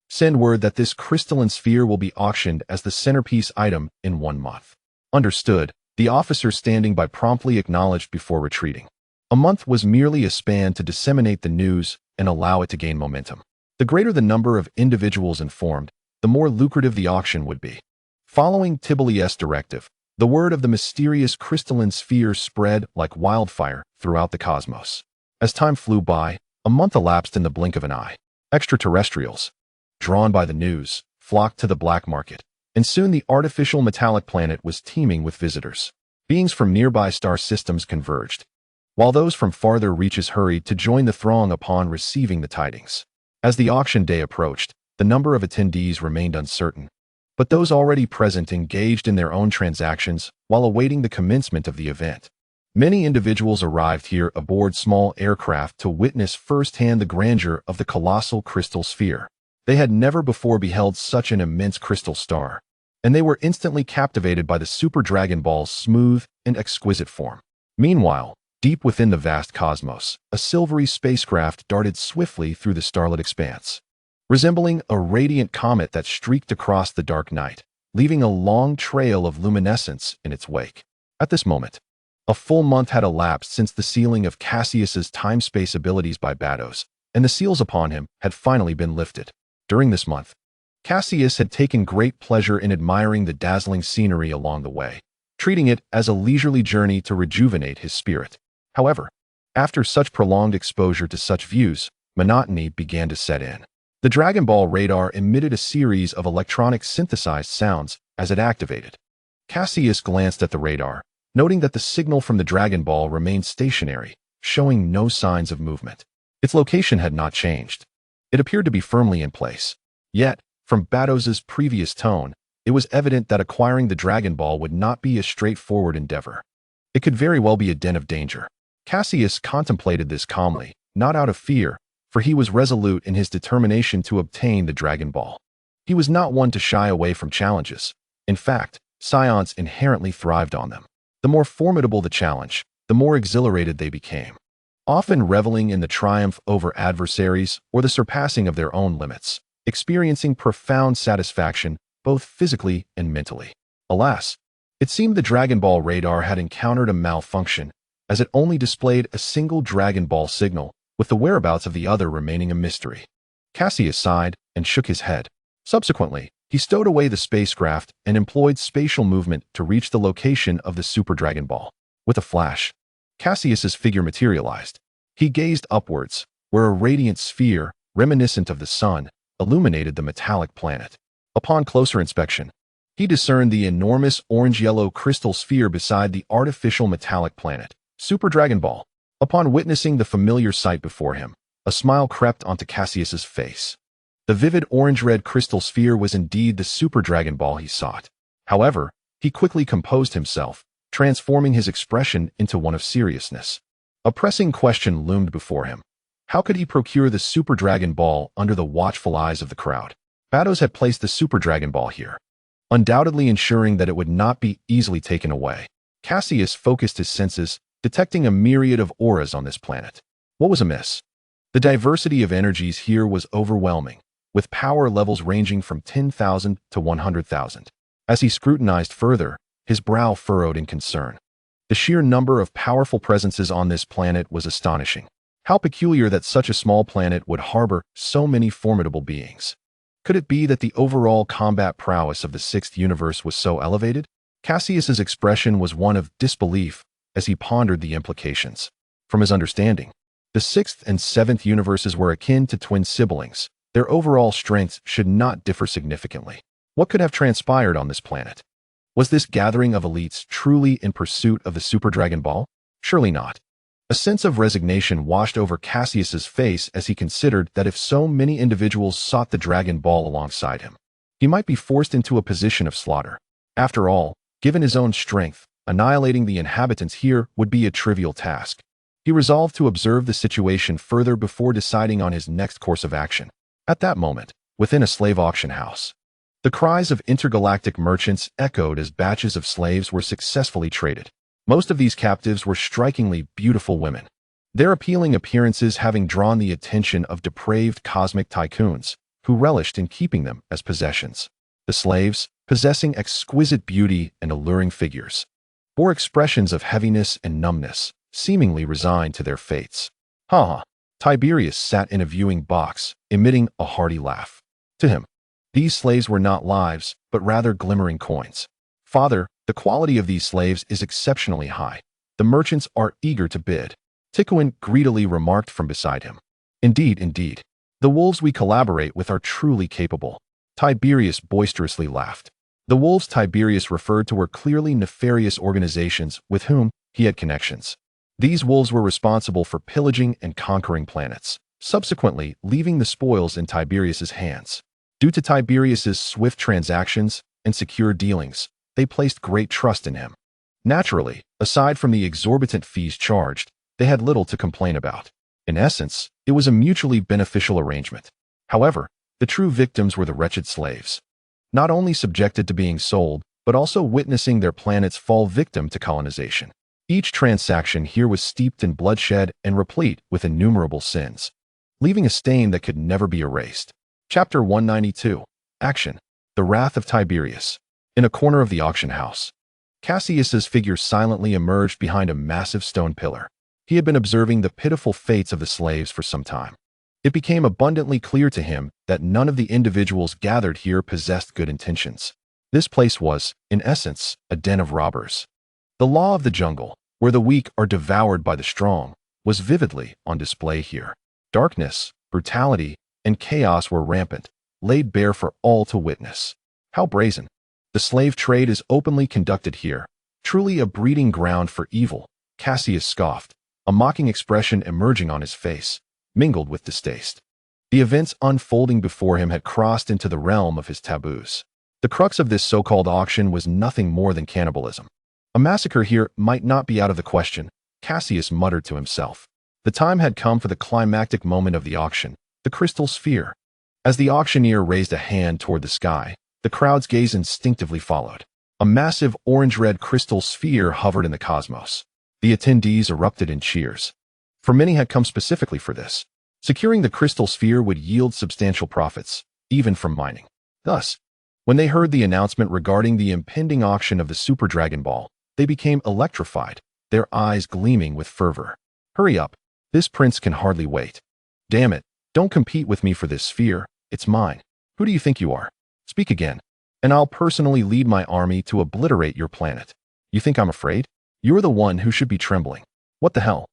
Send word that this crystalline sphere will be auctioned as the centerpiece item in 1 month. Understood, the officer standing by promptly acknowledged before retreating. A month was merely a span to disseminate the news and allow it to gain momentum. The greater the number of individuals informed, the more lucrative the auction would be. Following Tibble's directive, the word of the mysterious crystalline sphere spread like wildfire throughout the cosmos. As time flew by, a month elapsed in the blink of an eye. Extraterrestrials, drawn by the news, flocked to the black market, and soon the artificial metallic planet was teeming with visitors. Beings from nearby star systems converged, while those from farther reaches hurried to join the throng upon receiving the tidings. As the auction day approached, the number of attendees remained uncertain, but those already present engaged in their own transactions while awaiting the commencement of the event. Many individuals arrived here aboard small aircraft to witness firsthand the grandeur of the colossal crystal sphere. They had never before beheld such an immense crystal star, and they were instantly captivated by the Super Dragon Ball's smooth and exquisite form. Meanwhile, deep within the vast cosmos, a silvery spacecraft darted swiftly through the starlit expanse, resembling a radiant comet that streaked across the dark night, leaving a long trail of luminescence in its wake. At this moment, a full month had elapsed since the sealing of Cassius's time-space abilities by Bados, and the seals upon him had finally been lifted. During this month, Cassius had taken great pleasure in admiring the dazzling scenery along the way, treating it as a leisurely journey to rejuvenate his spirit. However, after such prolonged exposure to such views, monotony began to set in. The Dragon Ball radar emitted a series of electronic synthesized sounds as it activated. Cassius glanced at the radar, noting that the signal from the Dragon Ball remained stationary, showing no signs of movement. Its location had not changed. It appeared to be firmly in place. Yet, from Bados's previous tone, it was evident that acquiring the Dragon Ball would not be a straightforward endeavor. It could very well be a den of danger. Cassius contemplated this calmly, not out of fear, for he was resolute in his determination to obtain the Dragon Ball. He was not one to shy away from challenges. In fact, Saiyans inherently thrived on them. The more formidable the challenge, the more exhilarated they became. often reveling in the triumph over adversaries or the surpassing of their own limits, experiencing profound satisfaction both physically and mentally. Alas, it seemed the Dragon Ball radar had encountered a malfunction, as it only displayed a single Dragon Ball signal, with the whereabouts of the other remaining a mystery. Cassius sighed and shook his head. Subsequently, he stowed away the spacecraft and employed spatial movement to reach the location of the Super Dragon Ball. With a flash, Cassius's figure materialized. He gazed upwards, where a radiant sphere, reminiscent of the sun, illuminated the metallic planet. Upon closer inspection, he discerned the enormous orange-yellow crystal sphere beside the artificial metallic planet, Super Dragon Ball. Upon witnessing the familiar sight before him, a smile crept onto Cassius's face. The vivid orange-red crystal sphere was indeed the Super Dragon Ball he sought. However, he quickly composed himself, transforming his expression into one of seriousness. A pressing question loomed before him. How could he procure the Super Dragon Ball under the watchful eyes of the crowd? Batos had placed the Super Dragon Ball here, undoubtedly ensuring that it would not be easily taken away. Cassius focused his senses, detecting a myriad of auras on this planet. What was amiss? The diversity of energies here was overwhelming, with power levels ranging from 10,000 to 100,000. As he scrutinized further, his brow furrowed in concern. The sheer number of powerful presences on this planet was astonishing. How peculiar that such a small planet would harbor so many formidable beings. Could it be that the overall combat prowess of the Sixth Universe was so elevated? Cassius's expression was one of disbelief as he pondered the implications. From his understanding, the Sixth and Seventh Universes were akin to twin siblings. Their overall strengths should not differ significantly. What could have transpired on this planet? Was this gathering of elites truly in pursuit of the Super Dragon Ball? Surely not. A sense of resignation washed over Cassius's face as he considered that if so many individuals sought the Dragon Ball alongside him, he might be forced into a position of slaughter. After all, given his own strength, annihilating the inhabitants here would be a trivial task. He resolved to observe the situation further before deciding on his next course of action. At that moment, within a slave auction house, the cries of intergalactic merchants echoed as batches of slaves were successfully traded. Most of these captives were strikingly beautiful women, their appealing appearances having drawn the attention of depraved cosmic tycoons who relished in keeping them as possessions. The slaves, possessing exquisite beauty and alluring figures, bore expressions of heaviness and numbness, seemingly resigned to their fates. Ha! Tiberius sat in a viewing box, emitting a hearty laugh. To him, these slaves were not lives, but rather glimmering coins. Father, the quality of these slaves is exceptionally high. The merchants are eager to bid. Tikuin greedily remarked from beside him. Indeed. The wolves we collaborate with are truly capable. Tiberius boisterously laughed. The wolves Tiberius referred to were clearly nefarious organizations with whom he had connections. These wolves were responsible for pillaging and conquering planets, subsequently leaving the spoils in Tiberius's hands. Due to Tiberius's swift transactions and secure dealings, they placed great trust in him. Naturally, aside from the exorbitant fees charged, they had little to complain about. In essence, it was a mutually beneficial arrangement. However, the true victims were the wretched slaves, not only subjected to being sold, but also witnessing their planets fall victim to colonization. Each transaction here was steeped in bloodshed and replete with innumerable sins, leaving a stain that could never be erased. Chapter 192. Action. The Wrath of Tiberius. In a corner of the auction house, Cassius's figure silently emerged behind a massive stone pillar. He had been observing the pitiful fates of the slaves for some time. It became abundantly clear to him that none of the individuals gathered here possessed good intentions. This place was, in essence, a den of robbers. The law of the jungle, where the weak are devoured by the strong, was vividly on display here. Darkness, brutality, and chaos were rampant, laid bare for all to witness. How brazen! The slave trade is openly conducted here, truly a breeding ground for evil, Cassius scoffed, a mocking expression emerging on his face, mingled with distaste. The events unfolding before him had crossed into the realm of his taboos. The crux of this so-called auction was nothing more than cannibalism. A massacre here might not be out of the question, Cassius muttered to himself. The time had come for the climactic moment of the auction, the crystal sphere. As the auctioneer raised a hand toward the sky, the crowd's gaze instinctively followed. A massive orange-red crystal sphere hovered in the cosmos. The attendees erupted in cheers. for many had come specifically for this. Securing the crystal sphere would yield substantial profits, even from mining. Thus, when they heard the announcement regarding the impending auction of the Super Dragon Ball, they became electrified, their eyes gleaming with fervor. Hurry up, this prince can hardly wait. Damn it, don't compete with me for this sphere, it's mine. Who do you think you are? Speak again, and I'll personally lead my army to obliterate your planet. You think I'm afraid? You're the one who should be trembling. What the hell?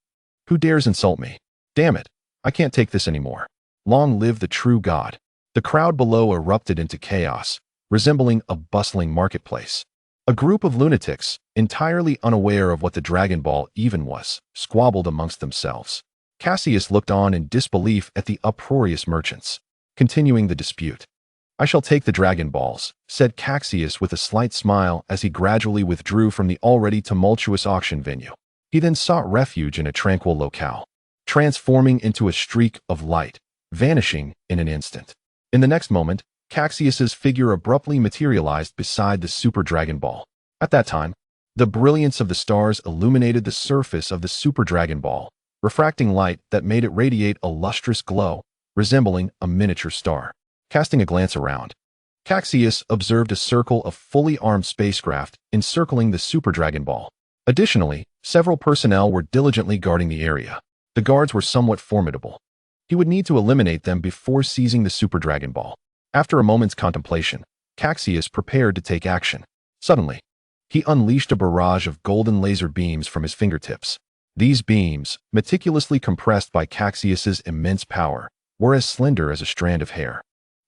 Who dares insult me? Damn it, I can't take this anymore. Long live the true God. The crowd below erupted into chaos, resembling a bustling marketplace. A group of lunatics, entirely unaware of what the Dragon Ball even was, squabbled amongst themselves. Cassius looked on in disbelief at the uproarious merchants. Continuing the dispute. I shall take the Dragon Balls, said Cassius with a slight smile as he gradually withdrew from the already tumultuous auction venue. He then sought refuge in a tranquil locale, transforming into a streak of light, vanishing in an instant. In the next moment, Cassius's figure abruptly materialized beside the Super Dragon Ball. At that time, the brilliance of the stars illuminated the surface of the Super Dragon Ball, refracting light that made it radiate a lustrous glow, resembling a miniature star. Casting a glance around, Cassius observed a circle of fully armed spacecraft encircling the Super Dragon Ball. Additionally, several personnel were diligently guarding the area. The guards were somewhat formidable. He would need to eliminate them before seizing the Super Dragon Ball. After a moment's contemplation, Cassius prepared to take action. Suddenly, he unleashed a barrage of golden laser beams from his fingertips. These beams, meticulously compressed by Cassius's immense power, were as slender as a strand of hair.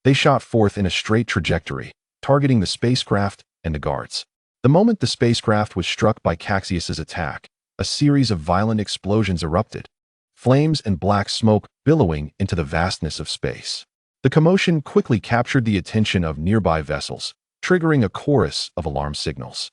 They shot forth in a straight trajectory, targeting the spacecraft and the guards. The moment the spacecraft was struck by Cassius's attack, a series of violent explosions erupted, flames and black smoke billowing into the vastness of space. The commotion quickly captured the attention of nearby vessels, triggering a chorus of alarm signals.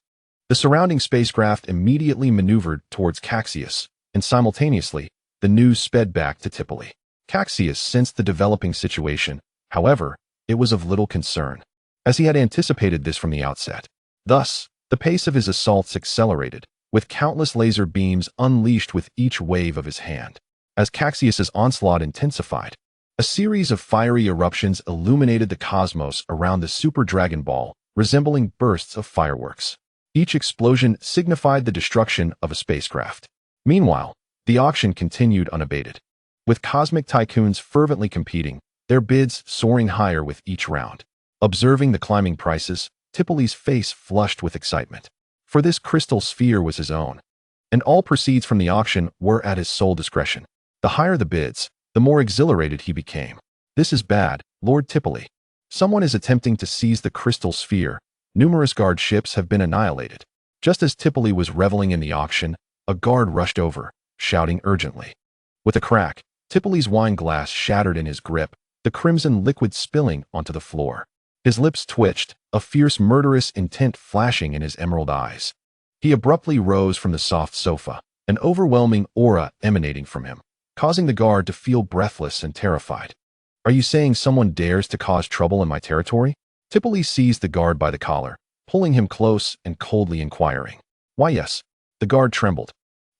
The surrounding spacecraft immediately maneuvered towards Cassius, and simultaneously, the news sped back to Tipoli. Cassius sensed the developing situation. However, it was of little concern, as he had anticipated this from the outset. Thus, the pace of his assaults accelerated, with countless laser beams unleashed with each wave of his hand. As Cassius's onslaught intensified, a series of fiery eruptions illuminated the cosmos around the Super Dragon Ball, resembling bursts of fireworks. Each explosion signified the destruction of a spacecraft. Meanwhile, the auction continued unabated, with cosmic tycoons fervently competing, their bids soaring higher with each round. Observing the climbing prices, Tipoli's face flushed with excitement. For this crystal sphere was his own, and all proceeds from the auction were at his sole discretion. The higher the bids, the more exhilarated he became. This is bad, Lord Tipoli. Someone is attempting to seize the crystal sphere. Numerous guard ships have been annihilated. Just as Tipoli was reveling in the auction, a guard rushed over, shouting urgently. With a crack, Tipoli's wine glass shattered in his grip, the crimson liquid spilling onto the floor. His lips twitched, a fierce murderous intent flashing in his emerald eyes. He abruptly rose from the soft sofa, an overwhelming aura emanating from him, causing the guard to feel breathless and terrified. Are you saying someone dares to cause trouble in my territory? Tipoli seized the guard by the collar, pulling him close and coldly inquiring. Why yes. The guard trembled,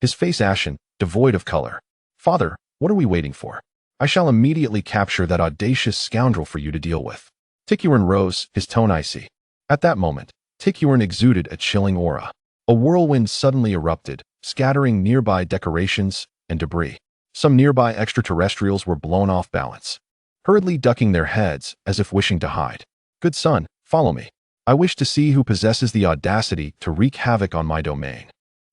his face ashen, devoid of color. Father, what are we waiting for? I shall immediately capture that audacious scoundrel for you to deal with. Ticurin rose, his tone icy. At that moment, Ticurin exuded a chilling aura. A whirlwind suddenly erupted, scattering nearby decorations and debris. Some nearby extraterrestrials were blown off balance, hurriedly ducking their heads as if wishing to hide. Good son, follow me. I wish to see who possesses the audacity to wreak havoc on my domain.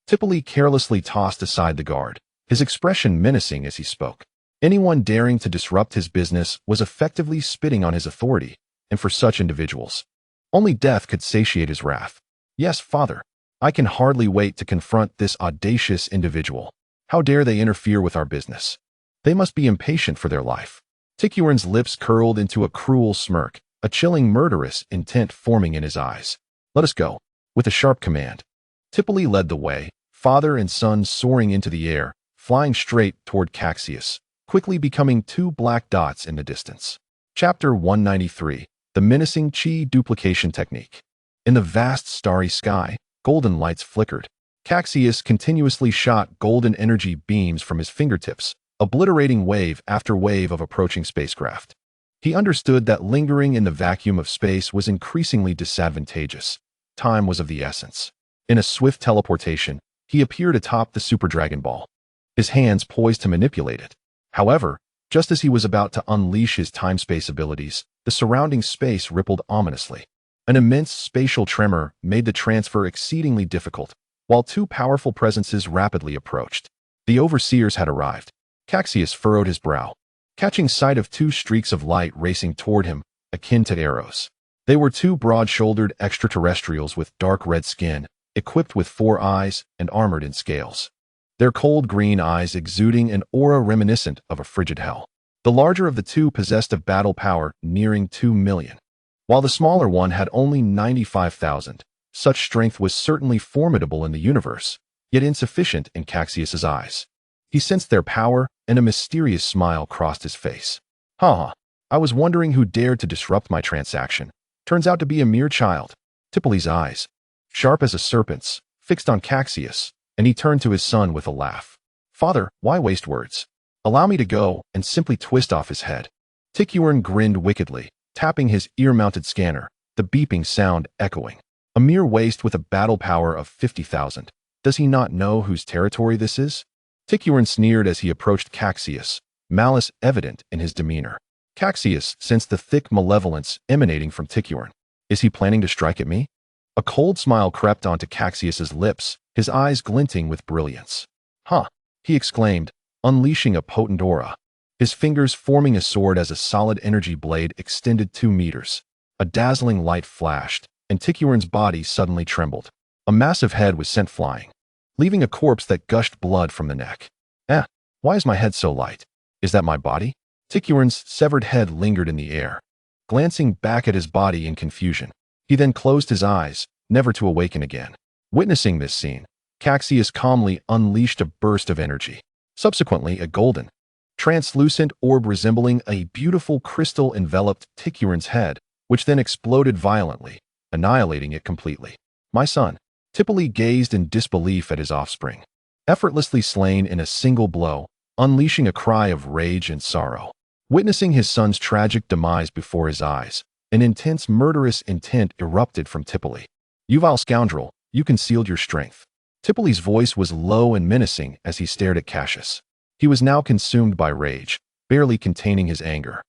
Tipoli carelessly tossed aside the guard, his expression menacing as he spoke. Anyone daring to disrupt his business was effectively spitting on his authority, and for such individuals, only death could satiate his wrath. Yes, father, I can hardly wait to confront this audacious individual. How dare they interfere with our business? They must be impatient for their life. Ticurin's lips curled into a cruel smirk, a chilling murderous intent forming in his eyes. Let us go. With a sharp command, Tipoli led the way, father and son soaring into the air, flying straight toward Cassius, quickly becoming two black dots in the distance. Chapter 193, The Menacing Chi Duplication Technique. In the vast starry sky, golden lights flickered, Cassius continuously shot golden energy beams from his fingertips, obliterating wave after wave of approaching spacecraft. He understood that lingering in the vacuum of space was increasingly disadvantageous. Time was of the essence. In a swift teleportation, he appeared atop the Super Dragon Ball, his hands poised to manipulate it. However, just as he was about to unleash his time-space abilities, the surrounding space rippled ominously. An immense spatial tremor made the transfer exceedingly difficult, while two powerful presences rapidly approached. The overseers had arrived. Cassius furrowed his brow, catching sight of two streaks of light racing toward him, akin to arrows. They were two broad-shouldered extraterrestrials with dark red skin, equipped with 4 eyes and armored in scales. Their cold green eyes exuding an aura reminiscent of a frigid hell. The larger of the two possessed a battle power nearing 2 million, while the smaller one had only 95,000. Such strength was certainly formidable in the universe, yet insufficient in Cassius's eyes. He sensed their power, and a mysterious smile crossed his face. Ha! I was wondering who dared to disrupt my transaction. Turns out to be a mere child. Tippeli's eyes, sharp as a serpent's, fixed on Cassius, and he turned to his son with a laugh. Father, why waste words? Allow me to go and simply twist off his head. Ticurin grinned wickedly, tapping his ear-mounted scanner, the beeping sound echoing. A mere waste with a battle power of 50,000. Does he not know whose territory this is? Ticurin sneered as he approached Cassius, malice evident in his demeanor. Cassius sensed the thick malevolence emanating from Ticurin. Is he planning to strike at me? A cold smile crept onto Cassius's lips, his eyes glinting with brilliance. Huh! He exclaimed, unleashing a potent aura. His fingers forming a sword as a solid energy blade extended 2 meters. A dazzling light flashed, and Ticurin's body suddenly trembled. A massive head was sent flying, leaving a corpse that gushed blood from the neck. Why is my head so light? Is that my body? Ticurin's severed head lingered in the air, glancing back at his body in confusion. He then closed his eyes, never to awaken again. Witnessing this scene, Cassius calmly unleashed a burst of energy. Subsequently, a golden, translucent orb resembling a beautiful crystal enveloped Ticurin's head, which then exploded violently, annihilating it completely. My son. Tippeli gazed in disbelief at his offspring, effortlessly slain in a single blow, unleashing a cry of rage and sorrow. Witnessing his son's tragic demise before his eyes, an intense murderous intent erupted from Tippeli. You vile scoundrel, you concealed your strength. Tippeli's voice was low and menacing as he stared at Cassius. He was now consumed by rage, barely containing his anger.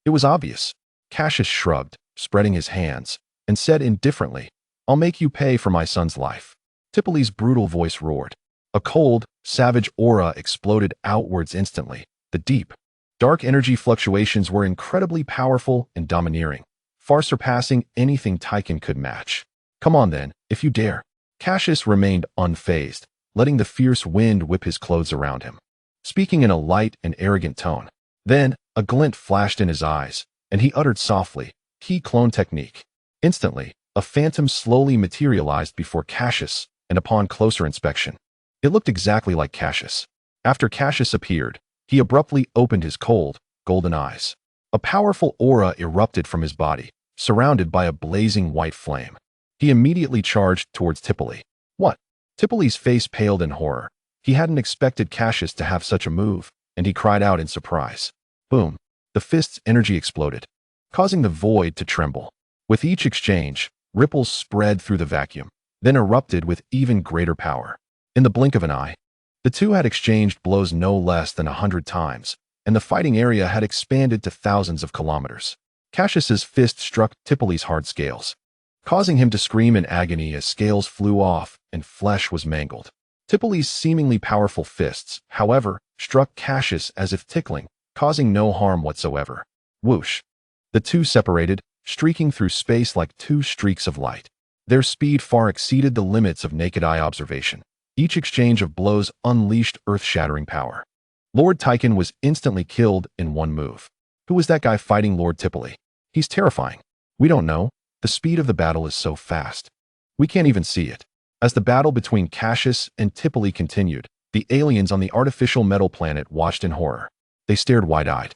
It was obvious. Cassius shrugged, spreading his hands, and said indifferently, I'll make you pay for my son's life. Tippeli's brutal voice roared. A cold, savage aura exploded outwards instantly. The deep, dark energy fluctuations were incredibly powerful and domineering, far surpassing anything Tychon could match. Come on then, if you dare. Cassius remained unfazed, letting the fierce wind whip his clothes around him, speaking in a light and arrogant tone. Then, a glint flashed in his eyes, and he uttered softly, Key clone technique. Instantly, a phantom slowly materialized before Cassius, and upon closer inspection, it looked exactly like Cassius. After Cassius appeared, he abruptly opened his cold, golden eyes. A powerful aura erupted from his body, surrounded by a blazing white flame. He immediately charged towards Tippeli. What? Tippeli's face paled in horror. He hadn't expected Cassius to have such a move, and he cried out in surprise. Boom! The fist's energy exploded, causing the void to tremble. With each exchange, ripples spread through the vacuum, then erupted with even greater power. In the blink of an eye, the two had exchanged blows no less than 100 times, and the fighting area had expanded to thousands of kilometers. Cassius's fist struck Tippeli's hard scales, causing him to scream in agony as scales flew off and flesh was mangled. Tippeli's seemingly powerful fists, however, struck Cassius as if tickling, causing no harm whatsoever. Whoosh! The two separated, streaking through space like 2 streaks of light. Their speed far exceeded the limits of naked eye observation. Each exchange of blows unleashed earth-shattering power. Lord Tychon was instantly killed in one move. Who was that guy fighting Lord Tippeli? He's terrifying. We don't know. The speed of the battle is so fast. We can't even see it. As the battle between Cassius and Tippeli continued, the aliens on the artificial metal planet watched in horror. They stared wide-eyed.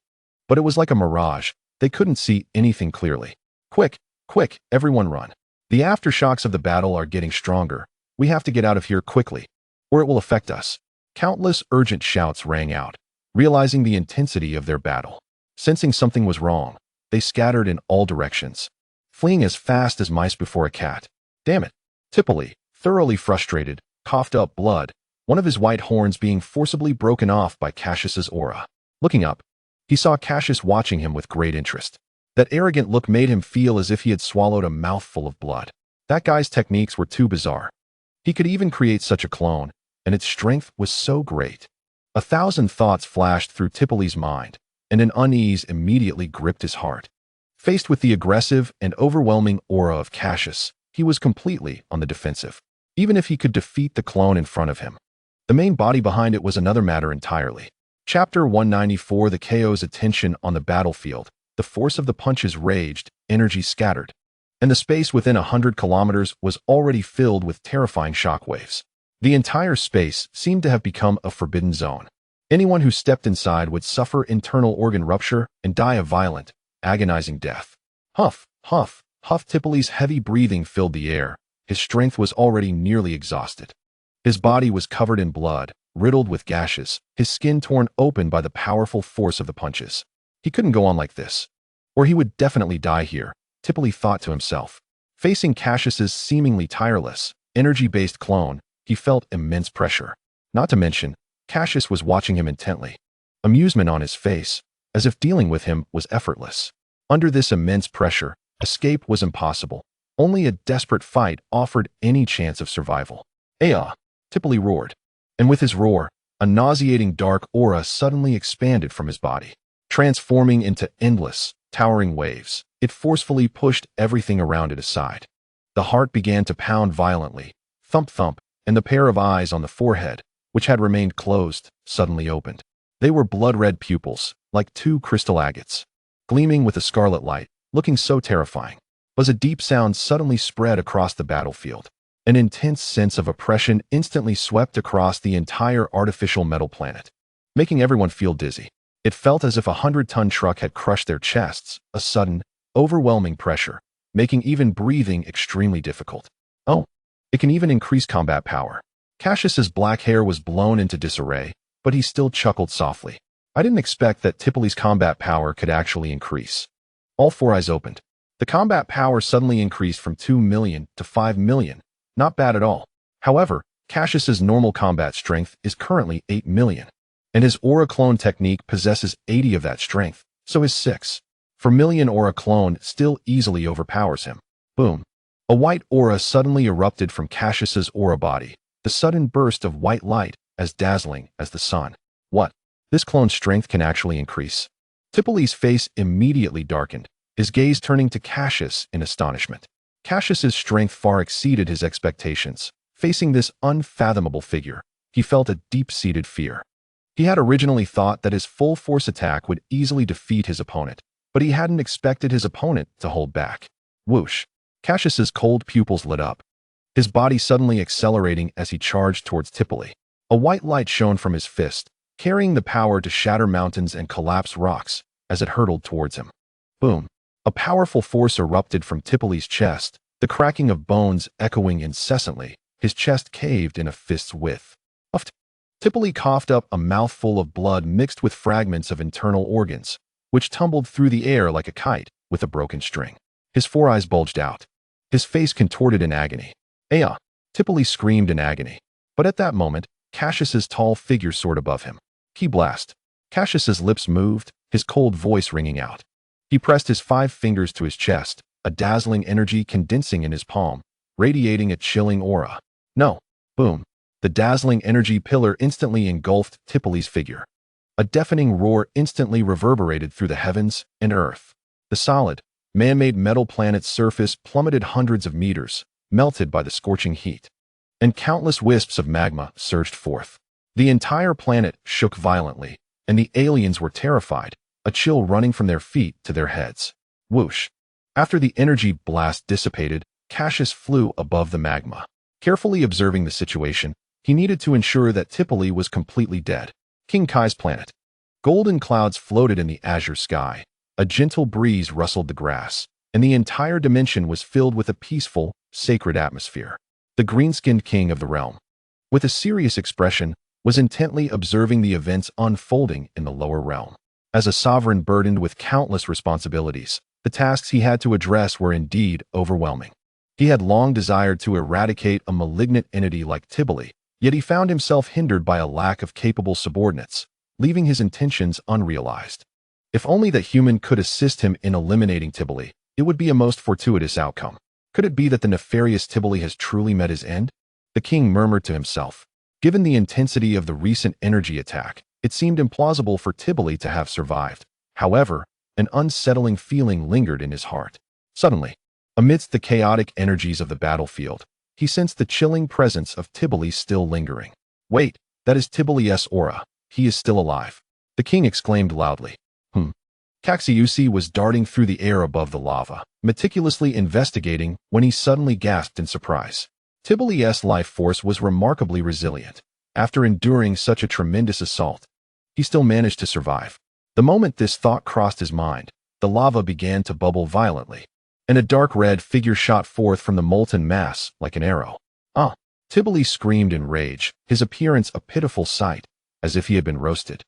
But it was like a mirage. They couldn't see anything clearly. Quick, quick, everyone run. The aftershocks of the battle are getting stronger. We have to get out of here quickly, or it will affect us. Countless urgent shouts rang out, realizing the intensity of their battle. Sensing something was wrong, they scattered in all directions, fleeing as fast as mice before a cat. Damn it! Tipoli, thoroughly frustrated, coughed up blood, one of his white horns being forcibly broken off by Cassius's aura. Looking up, he saw Cassius watching him with great interest. That arrogant look made him feel as if he had swallowed a mouthful of blood. That guy's techniques were too bizarre. He could even create such a clone, and its strength was so great. 1,000 thoughts flashed through Tipoli's mind, and an unease immediately gripped his heart. Faced with the aggressive and overwhelming aura of Cassius, he was completely on the defensive. Even if he could defeat the clone in front of him, the main body behind it was another matter entirely. Chapter 194. The KO's attention on the battlefield. The force of the punches raged, energy scattered, and the space within 100 kilometers was already filled with terrifying shockwaves. The entire space seemed to have become a forbidden zone. Anyone who stepped inside would suffer internal organ rupture and die a violent, agonizing death. Huff, huff, huff. Tipoli's heavy breathing filled the air. His strength was already nearly exhausted. His body was covered in blood, riddled with gashes, his skin torn open by the powerful force of the punches. He couldn't go on like this, or he would definitely die here, Tipoli thought to himself. Facing Cassius's seemingly tireless, energy-based clone, he felt immense pressure. Not to mention, Cassius was watching him intently, amusement on his face, as if dealing with him was effortless. Under this immense pressure, escape was impossible. Only a desperate fight offered any chance of survival. "Aya!" Tipoli roared, and with his roar, a nauseating dark aura suddenly expanded from his body. Transforming into endless, towering waves, it forcefully pushed everything around it aside. The heart began to pound violently, thump-thump, and the pair of eyes on the forehead, which had remained closed, suddenly opened. They were blood-red pupils, like two crystal agates, gleaming with a scarlet light, looking so terrifying. A deep sound suddenly spread across the battlefield. An intense sense of oppression instantly swept across the entire artificial metal planet, making everyone feel dizzy. It felt as if a 100-ton truck had crushed their chests, a sudden, overwhelming pressure, making even breathing extremely difficult. Oh, it can even increase combat power. Cassius's black hair was blown into disarray, but he still chuckled softly. I didn't expect that Tipoli's combat power could actually increase. All four eyes opened. The combat power suddenly increased from 2 million to 5 million. Not bad at all. However, Cassius's normal combat strength is currently 8 million. And his aura clone technique possesses 80 of that strength, so his 6 per million aura clone still easily overpowers him. Boom. A white aura suddenly erupted from Cassius's aura body, the sudden burst of white light as dazzling as the sun. What? This clone's strength can actually increase? Tipoli's face immediately darkened, his gaze turning to Cassius in astonishment. Cassius's strength far exceeded his expectations. Facing this unfathomable figure, he felt a deep-seated fear. He had originally thought that his full-force attack would easily defeat his opponent, but he hadn't expected his opponent to hold back. Whoosh! Cassius's cold pupils lit up, his body suddenly accelerating as he charged towards Tipoli. A white light shone from his fist, carrying the power to shatter mountains and collapse rocks as it hurtled towards him. Boom! A powerful force erupted from Tipoli's chest, the cracking of bones echoing incessantly. His chest caved in a fist's width. Puffed. Tipoli coughed up a mouthful of blood mixed with fragments of internal organs, which tumbled through the air like a kite with a broken string. His four eyes bulged out. His face contorted in agony. "Aya!" Tipoli screamed in agony. But at that moment, Cassius's tall figure soared above him. Key blast. Cassius's lips moved, his cold voice ringing out. He pressed his 5 fingers to his chest, a dazzling energy condensing in his palm, radiating a chilling aura. No. Boom. The dazzling energy pillar instantly engulfed Tipoli's figure. A deafening roar instantly reverberated through the heavens and earth. The solid, man-made metal planet's surface plummeted hundreds of meters, melted by the scorching heat. And countless wisps of magma surged forth. The entire planet shook violently, and the aliens were terrified, a chill running from their feet to their heads. Whoosh! After the energy blast dissipated, Cassius flew above the magma. Carefully observing the situation, he needed to ensure that Tipoli was completely dead. King Kai's planet. Golden clouds floated in the azure sky. A gentle breeze rustled the grass, and the entire dimension was filled with a peaceful, sacred atmosphere. the green-skinned king of the realm, with a serious expression, was intently observing the events unfolding in the lower realm. As a sovereign burdened with countless responsibilities, the tasks he had to address were indeed overwhelming. He had long desired to eradicate a malignant entity like Tibeli, yet he found himself hindered by a lack of capable subordinates, leaving his intentions unrealized. If only that human could assist him in eliminating Tibeli, it would be a most fortuitous outcome. Could it be that the nefarious Tibeli has truly met his end? The king murmured to himself. Given the intensity of the recent energy attack, it seemed implausible for Tibeli to have survived. However, an unsettling feeling lingered in his heart. Suddenly, amidst the chaotic energies of the battlefield, he sensed the chilling presence of Tibeli still lingering. Wait, that is Tibeli's aura. He is still alive. The king exclaimed loudly. Cassius was darting through the air above the lava, meticulously investigating when he suddenly gasped in surprise. Tibeli's life force was remarkably resilient. After enduring such a tremendous assault, he still managed to survive. The moment this thought crossed his mind, the lava began to bubble violently, and a dark red figure shot forth from the molten mass like an arrow. Tibeli screamed in rage, his appearance a pitiful sight, as if he had been roasted,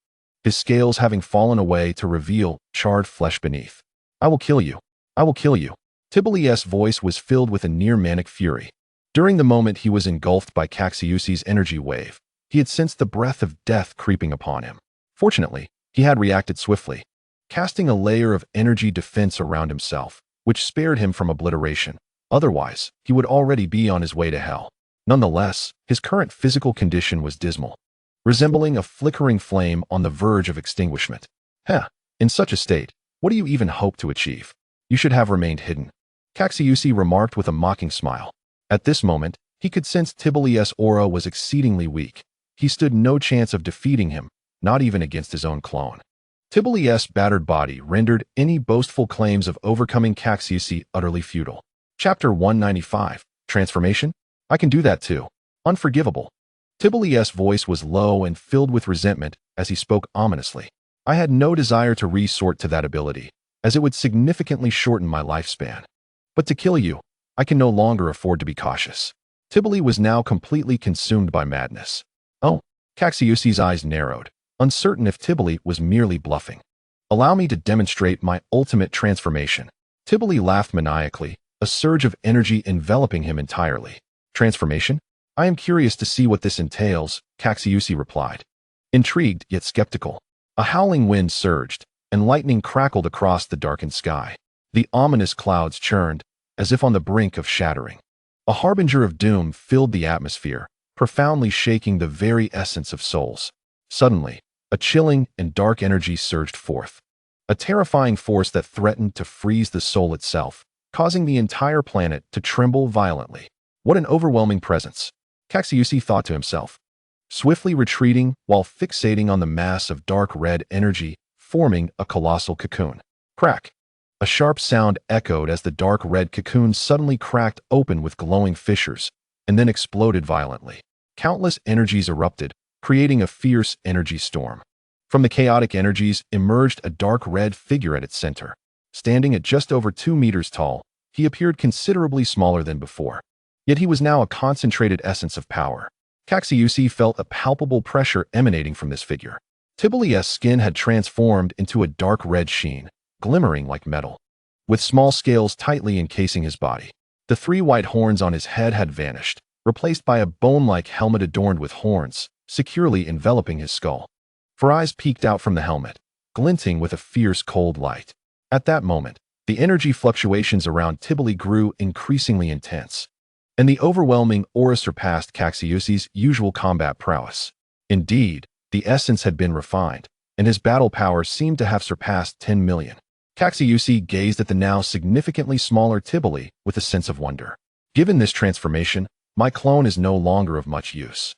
his scales having fallen away to reveal charred flesh beneath. I will kill you. I will kill you. Tibeli's voice was filled with a near-manic fury. During the moment he was engulfed by Cassius's energy wave, he had sensed the breath of death creeping upon him. Fortunately, he had reacted swiftly, casting a layer of energy defense around himself, which spared him from obliteration. Otherwise, he would already be on his way to hell. Nonetheless, his current physical condition was dismal, resembling a flickering flame on the verge of extinguishment. In such a state, what do you even hope to achieve? You should have remained hidden. Cassius remarked with a mocking smile. At this moment, he could sense Tibeli's aura was exceedingly weak. He stood no chance of defeating him, not even against his own clone. Tibeli's battered body rendered any boastful claims of overcoming Cassius utterly futile. Chapter 195, Transformation? I can do that too. Unforgivable. Tibeli's voice was low and filled with resentment as he spoke ominously. I had no desire to resort to that ability, as it would significantly shorten my lifespan. But to kill you, I can no longer afford to be cautious. Tibeli was now completely consumed by madness. Cassius's eyes narrowed, uncertain if Tibeli was merely bluffing. Allow me to demonstrate my ultimate transformation. Tibeli laughed maniacally, a surge of energy enveloping him entirely. Transformation? I am curious to see what this entails, Cassius replied. Intrigued yet skeptical. A howling wind surged, and lightning crackled across the darkened sky. The ominous clouds churned, as if on the brink of shattering. A harbinger of doom filled the atmosphere, profoundly shaking the very essence of souls. Suddenly, a chilling and dark energy surged forth, a terrifying force that threatened to freeze the soul itself, causing the entire planet to tremble violently. What an overwhelming presence, Cassius thought to himself, swiftly retreating while fixating on the mass of dark red energy, forming a colossal cocoon. Crack! A sharp sound echoed as the dark red cocoon suddenly cracked open with glowing fissures, and then exploded violently. Countless energies erupted, creating a fierce energy storm. From the chaotic energies emerged a dark red figure at its center. Standing at just over 2 meters tall, he appeared considerably smaller than before. Yet he was now a concentrated essence of power. Cassius felt a palpable pressure emanating from this figure. Tibeli's skin had transformed into a dark red sheen, glimmering like metal, with small scales tightly encasing his body. The 3 white horns on his head had vanished, replaced by a bone-like helmet adorned with horns, securely enveloping his skull. 4 eyes peeked out from the helmet, glinting with a fierce cold light. At that moment, the energy fluctuations around Tibeli grew increasingly intense, and the overwhelming aura surpassed Cassius's usual combat prowess. Indeed, the essence had been refined, and his battle power seemed to have surpassed 10 million. Cassius gazed at the now significantly smaller Tibeli with a sense of wonder. Given this transformation, my clone is no longer of much use.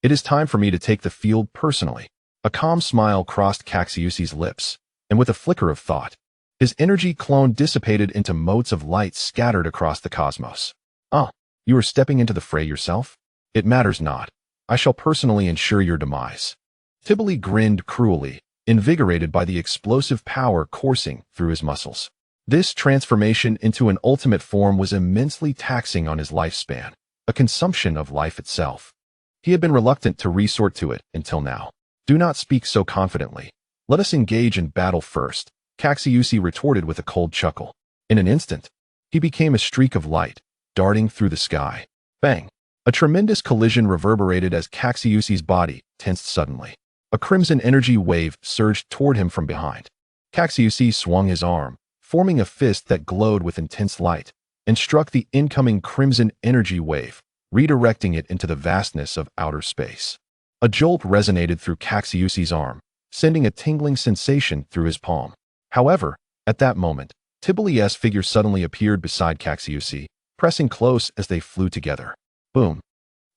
It is time for me to take the field personally. A calm smile crossed Cassius's lips, and with a flicker of thought, his energy clone dissipated into motes of light scattered across the cosmos. You are stepping into the fray yourself? It matters not. I shall personally ensure your demise. Tibeli grinned cruelly, invigorated by the explosive power coursing through his muscles. This transformation into an ultimate form was immensely taxing on his lifespan, a consumption of life itself. He had been reluctant to resort to it until now. Do not speak so confidently. Let us engage in battle first, Cassius retorted with a cold chuckle. In an instant, he became a streak of light, darting through the sky. Bang! A tremendous collision reverberated as Cassius's body tensed suddenly. A crimson energy wave surged toward him from behind. Cassius swung his arm, forming a fist that glowed with intense light, and struck the incoming crimson energy wave, redirecting it into the vastness of outer space. A jolt resonated through Cassius's arm, sending a tingling sensation through his palm. However, at that moment, Tbili's figure suddenly appeared beside Cassius, pressing close as they flew together. Boom!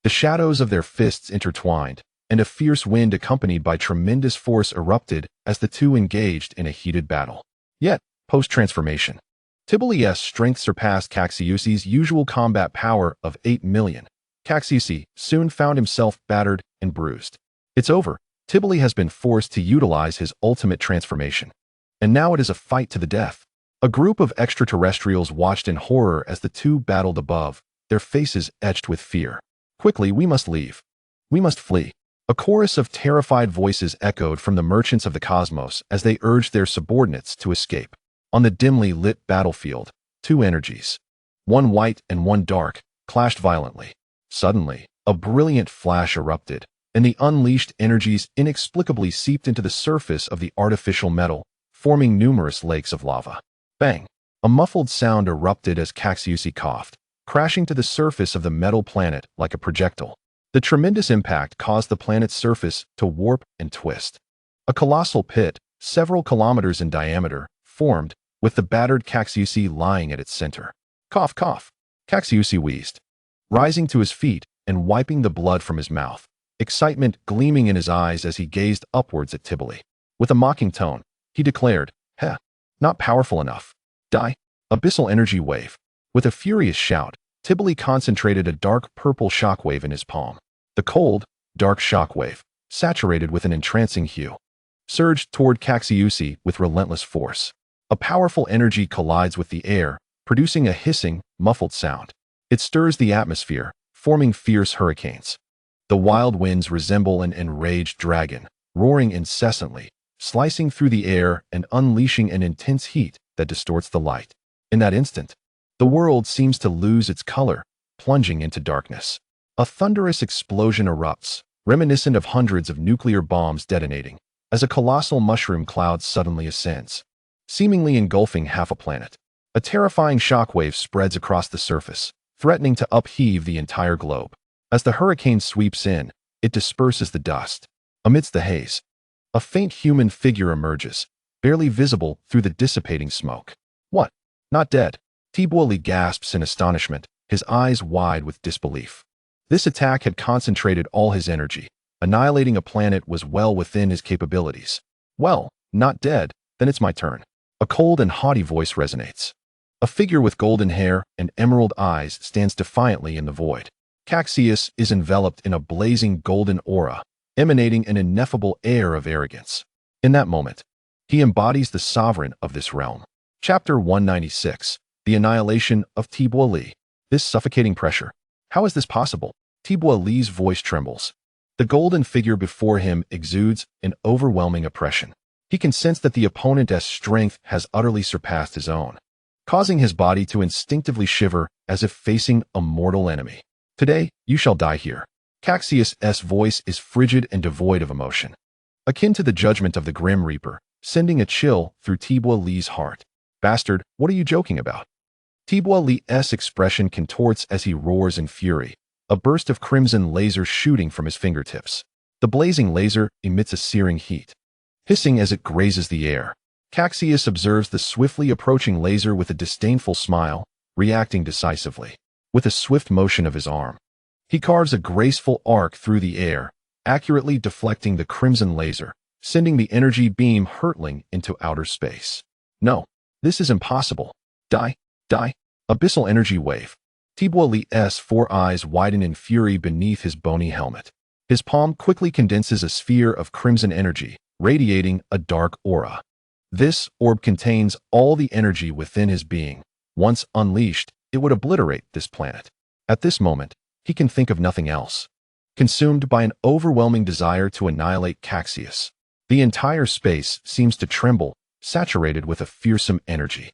The shadows of their fists intertwined, and a fierce wind accompanied by tremendous force erupted as the two engaged in a heated battle. Yet, post-transformation, Tbili's strength surpassed Cassius's usual combat power of 8 million. Cassius soon found himself battered and bruised. It's over. Tibili has been forced to utilize his ultimate transformation. And now it is a fight to the death. A group of extraterrestrials watched in horror as the two battled above, their faces etched with fear. Quickly, we must leave. We must flee. A chorus of terrified voices echoed from the merchants of the cosmos as they urged their subordinates to escape. On the dimly lit battlefield, two energies, one white and one dark, clashed violently. Suddenly, a brilliant flash erupted, and the unleashed energies inexplicably seeped into the surface of the artificial metal, forming numerous lakes of lava. Bang! A muffled sound erupted as Cassius coughed, crashing to the surface of the metal planet like a projectile. The tremendous impact caused the planet's surface to warp and twist. A colossal pit, several kilometers in diameter, formed, with the battered Cassius lying at its center. Cough, cough. Cassius wheezed, rising to his feet and wiping the blood from his mouth, excitement gleaming in his eyes as he gazed upwards at Tibili. With a mocking tone, he declared, "Heh, not powerful enough. Die." Abyssal energy wave. With a furious shout, Tibili concentrated a dark purple shockwave in his palm. The cold, dark shockwave, saturated with an entrancing hue, surged toward Cassius with relentless force. A powerful energy collides with the air, producing a hissing, muffled sound. It stirs the atmosphere, forming fierce hurricanes. The wild winds resemble an enraged dragon, roaring incessantly, slicing through the air and unleashing an intense heat that distorts the light. In that instant, the world seems to lose its color, plunging into darkness. A thunderous explosion erupts, reminiscent of hundreds of nuclear bombs detonating, as a colossal mushroom cloud suddenly ascends, seemingly engulfing half a planet. A terrifying shockwave spreads across the surface, threatening to upheave the entire globe. As the hurricane sweeps in, it disperses the dust. Amidst the haze, a faint human figure emerges, barely visible through the dissipating smoke. What? Not dead? Tibili gasps in astonishment, his eyes wide with disbelief. This attack had concentrated all his energy. Annihilating a planet was well within his capabilities. Well, not dead, then it's my turn. A cold and haughty voice resonates. A figure with golden hair and emerald eyes stands defiantly in the void. Cassius is enveloped in a blazing golden aura, emanating an ineffable air of arrogance. In that moment, he embodies the sovereign of this realm. Chapter 196, The Annihilation of Tibili. This suffocating pressure. How is this possible? Tbili's voice trembles. The golden figure before him exudes an overwhelming oppression. He can sense that the opponent's strength has utterly surpassed his own, causing his body to instinctively shiver as if facing a mortal enemy. Today, you shall die here. Cassius's voice is frigid and devoid of emotion, akin to the judgment of the Grim Reaper, sending a chill through Tbili's heart. Bastard, what are you joking about? Tbili's expression contorts as he roars in fury, a burst of crimson laser shooting from his fingertips. The blazing laser emits a searing heat, hissing as it grazes the air. Cassius observes the swiftly approaching laser with a disdainful smile, reacting decisively. With a swift motion of his arm, he carves a graceful arc through the air, accurately deflecting the crimson laser, sending the energy beam hurtling into outer space. No, this is impossible. Die, die. Abyssal energy wave. Tbili's four eyes widen in fury beneath his bony helmet. His palm quickly condenses a sphere of crimson energy, radiating a dark aura. This orb contains all the energy within his being. Once unleashed, it would obliterate this planet. At this moment, He can think of nothing else. Consumed by an overwhelming desire to annihilate Cassius, the entire space seems to tremble, saturated with a fearsome energy.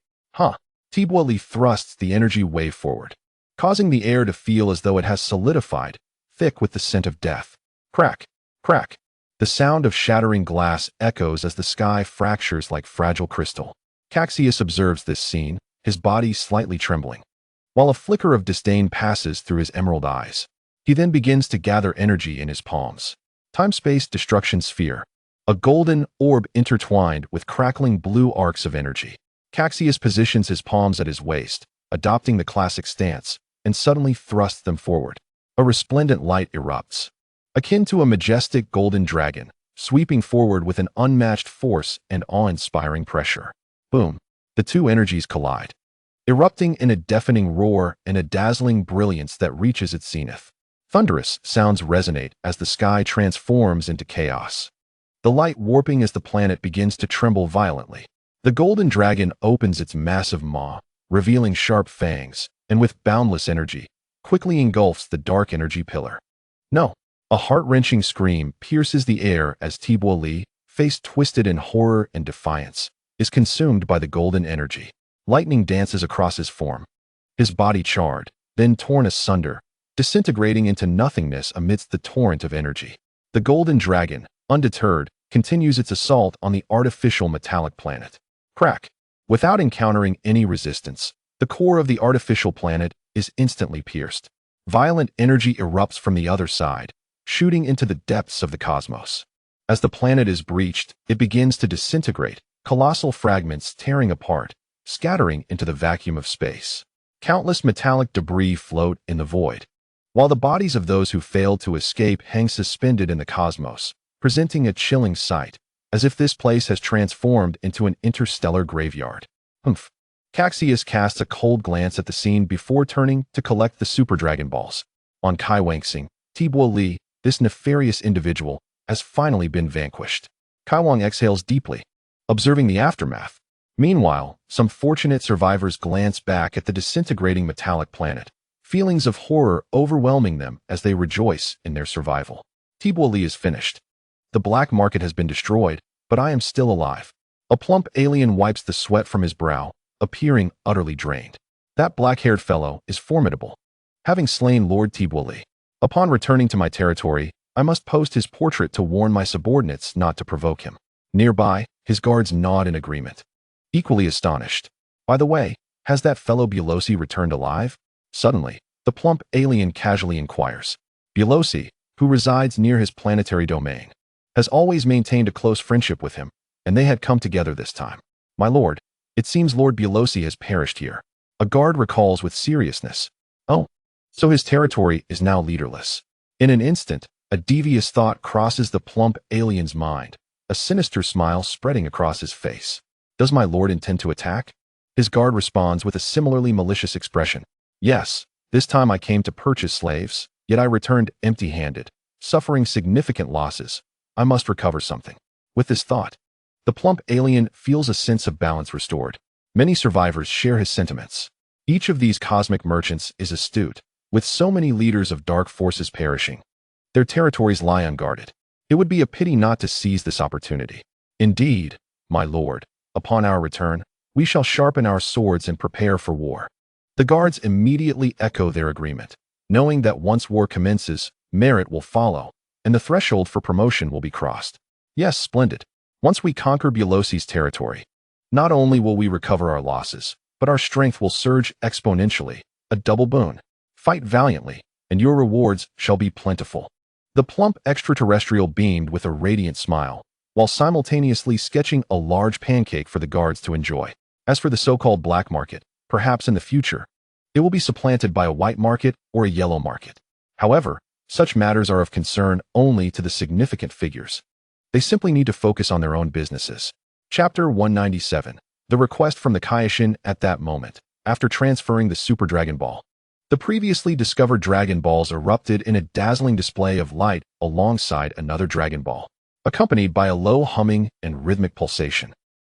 Tibwali thrusts the energy wave forward, causing the air to feel as though it has solidified, thick with the scent of death. Crack, crack. The sound of shattering glass echoes as the sky fractures like fragile crystal. Cassius observes this scene, his body slightly trembling, while a flicker of disdain passes through his emerald eyes. He then begins to gather energy in his palms. Time-space destruction sphere, a golden orb intertwined with crackling blue arcs of energy. Cassius positions his palms at his waist, adopting the classic stance, and suddenly thrusts them forward. A resplendent light erupts, akin to a majestic golden dragon, sweeping forward with an unmatched force and awe-inspiring pressure. Boom! The two energies collide, erupting in a deafening roar and a dazzling brilliance that reaches its zenith. Thunderous sounds resonate as the sky transforms into chaos, the light warping as the planet begins to tremble violently. The golden dragon opens its massive maw, revealing sharp fangs, and with boundless energy, quickly engulfs the dark energy pillar. No! A heart-wrenching scream pierces the air as Tibwali, face twisted in horror and defiance, is consumed by the golden energy. Lightning dances across his form, his body charred, then torn asunder, disintegrating into nothingness amidst the torrent of energy. The golden dragon, undeterred, continues its assault on the artificial metallic planet. Crack! Without encountering any resistance, the core of the artificial planet is instantly pierced. Violent energy erupts from the other side, shooting into the depths of the cosmos. As the planet is breached, it begins to disintegrate, colossal fragments tearing apart, scattering into the vacuum of space. Countless metallic debris float in the void, while the bodies of those who failed to escape hang suspended in the cosmos, presenting a chilling sight, as if this place has transformed into an interstellar graveyard. Humph! Cassius casts a cold glance at the scene before turning to collect the Super Dragon Balls. On Kai Wangxing, Tibwali, this nefarious individual, has finally been vanquished. Kai Wang exhales deeply, observing the aftermath. Meanwhile, some fortunate survivors glance back at the disintegrating metallic planet, feelings of horror overwhelming them as they rejoice in their survival. Tibwali is finished. The black market has been destroyed, but I am still alive. A plump alien wipes the sweat from his brow, appearing utterly drained. That black-haired fellow is formidable. Having slain Lord Tibwali, upon returning to my territory, I must post his portrait to warn my subordinates not to provoke him. Nearby, his guards nod in agreement, equally astonished. By the way, has that fellow Bulosi returned alive? Suddenly, the plump alien casually inquires. Bulosi, who resides near his planetary domain, has always maintained a close friendship with him, and they had come together this time. My lord, it seems Lord Bulosi has perished here. A guard recalls with seriousness. Oh, so his territory is now leaderless. In an instant, a devious thought crosses the plump alien's mind, a sinister smile spreading across his face. Does my lord intend to attack? His guard responds with a similarly malicious expression. Yes, this time I came to purchase slaves, yet I returned empty-handed, suffering significant losses. I must recover something. With this thought, the plump alien feels a sense of balance restored. Many survivors share his sentiments. Each of these cosmic merchants is astute, with so many leaders of dark forces perishing. Their territories lie unguarded. It would be a pity not to seize this opportunity. Indeed, my lord, upon our return, we shall sharpen our swords and prepare for war. The guards immediately echo their agreement, knowing that once war commences, merit will follow, and the threshold for promotion will be crossed. Yes, splendid. Once we conquer Bulosi's territory, not only will we recover our losses, but our strength will surge exponentially, a double boon. Fight valiantly, and your rewards shall be plentiful. The plump extraterrestrial beamed with a radiant smile, while simultaneously sketching a large pancake for the guards to enjoy. As for the so-called black market, perhaps in the future, it will be supplanted by a white market or a yellow market. However, such matters are of concern only to the significant figures. They simply need to focus on their own businesses. Chapter 197. The request from the Kaioshin at that moment, after transferring the Super Dragon Ball. The previously discovered Dragon Balls erupted in a dazzling display of light alongside another Dragon Ball, accompanied by a low humming and rhythmic pulsation.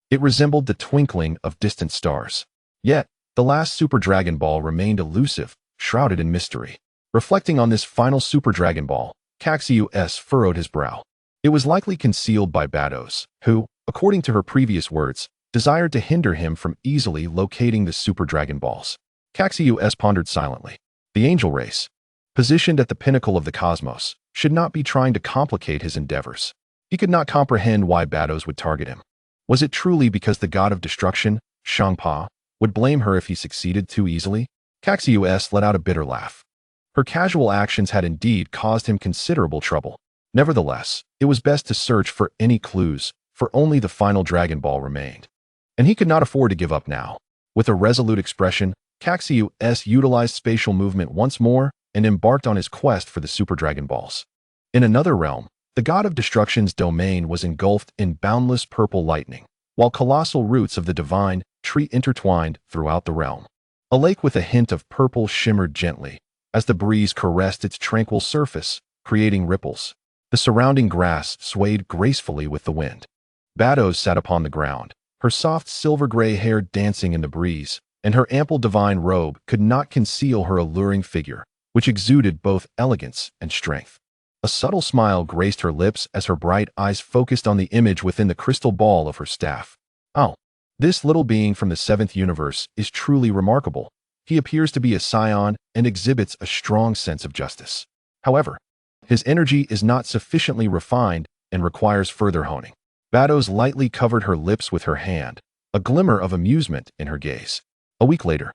It resembled the twinkling of distant stars. Yet, the last Super Dragon Ball remained elusive, shrouded in mystery. Reflecting on this final Super Dragon Ball, Cassius furrowed his brow. It was likely concealed by Bados, who, according to her previous words, desired to hinder him from easily locating the Super Dragon Balls. Cassius pondered silently. The angel race, positioned at the pinnacle of the cosmos, should not be trying to complicate his endeavors. He could not comprehend why Bados would target him. Was it truly because the god of destruction, Shangpa, would blame her if he succeeded too easily? Caxius let out a bitter laugh. Her casual actions had indeed caused him considerable trouble. Nevertheless, it was best to search for any clues, for only the final Dragon Ball remained. And he could not afford to give up now. With a resolute expression, Caxius utilized spatial movement once more and embarked on his quest for the Super Dragon Balls. In another realm, the god of destruction's domain was engulfed in boundless purple lightning, while colossal roots of the divine tree intertwined throughout the realm. A lake with a hint of purple shimmered gently as the breeze caressed its tranquil surface, creating ripples. The surrounding grass swayed gracefully with the wind. Bados sat upon the ground, her soft silver-gray hair dancing in the breeze, and her ample divine robe could not conceal her alluring figure, which exuded both elegance and strength. A subtle smile graced her lips as her bright eyes focused on the image within the crystal ball of her staff. Oh, this little being from the 7th universe is truly remarkable. He appears to be a Saiyan and exhibits a strong sense of justice. However, his energy is not sufficiently refined and requires further honing. Bados lightly covered her lips with her hand, a glimmer of amusement in her gaze. A week later,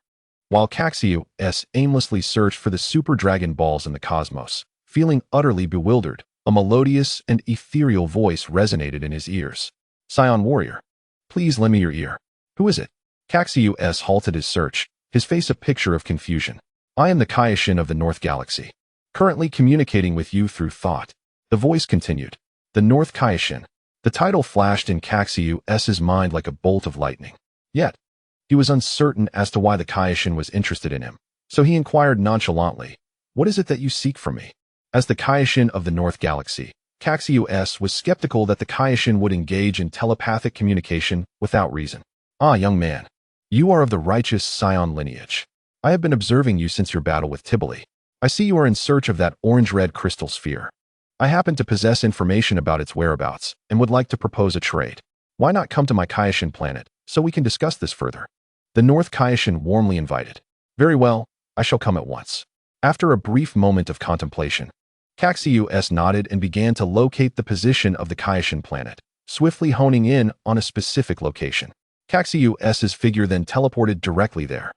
while Caxius aimlessly searched for the Super Dragon Balls in the cosmos, feeling utterly bewildered, a melodious and ethereal voice resonated in his ears. Saiyan warrior, please lend me your ear. Who is it? Caxius halted his search, his face a picture of confusion. I am the Cassius of the North Galaxy, currently communicating with you through thought. The voice continued. The North Cassius. The title flashed in Caxius's mind like a bolt of lightning. Yet, he was uncertain as to why the Cassius was interested in him, so he inquired nonchalantly, what is it that you seek from me? As the Cassius of the North Galaxy, Caxius was skeptical that the Cassius would engage in telepathic communication without reason. Ah, young man, you are of the righteous Saiyan lineage. I have been observing you since your battle with Tibeli. I see you are in search of that orange-red crystal sphere. I happen to possess information about its whereabouts and would like to propose a trade. Why not come to my Cassius planet so we can discuss this further? The North Cassius warmly invited. Very well, I shall come at once. After a brief moment of contemplation, Caxius nodded and began to locate the position of the Cassius planet, swiftly honing in on a specific location. Caxius's figure then teleported directly there.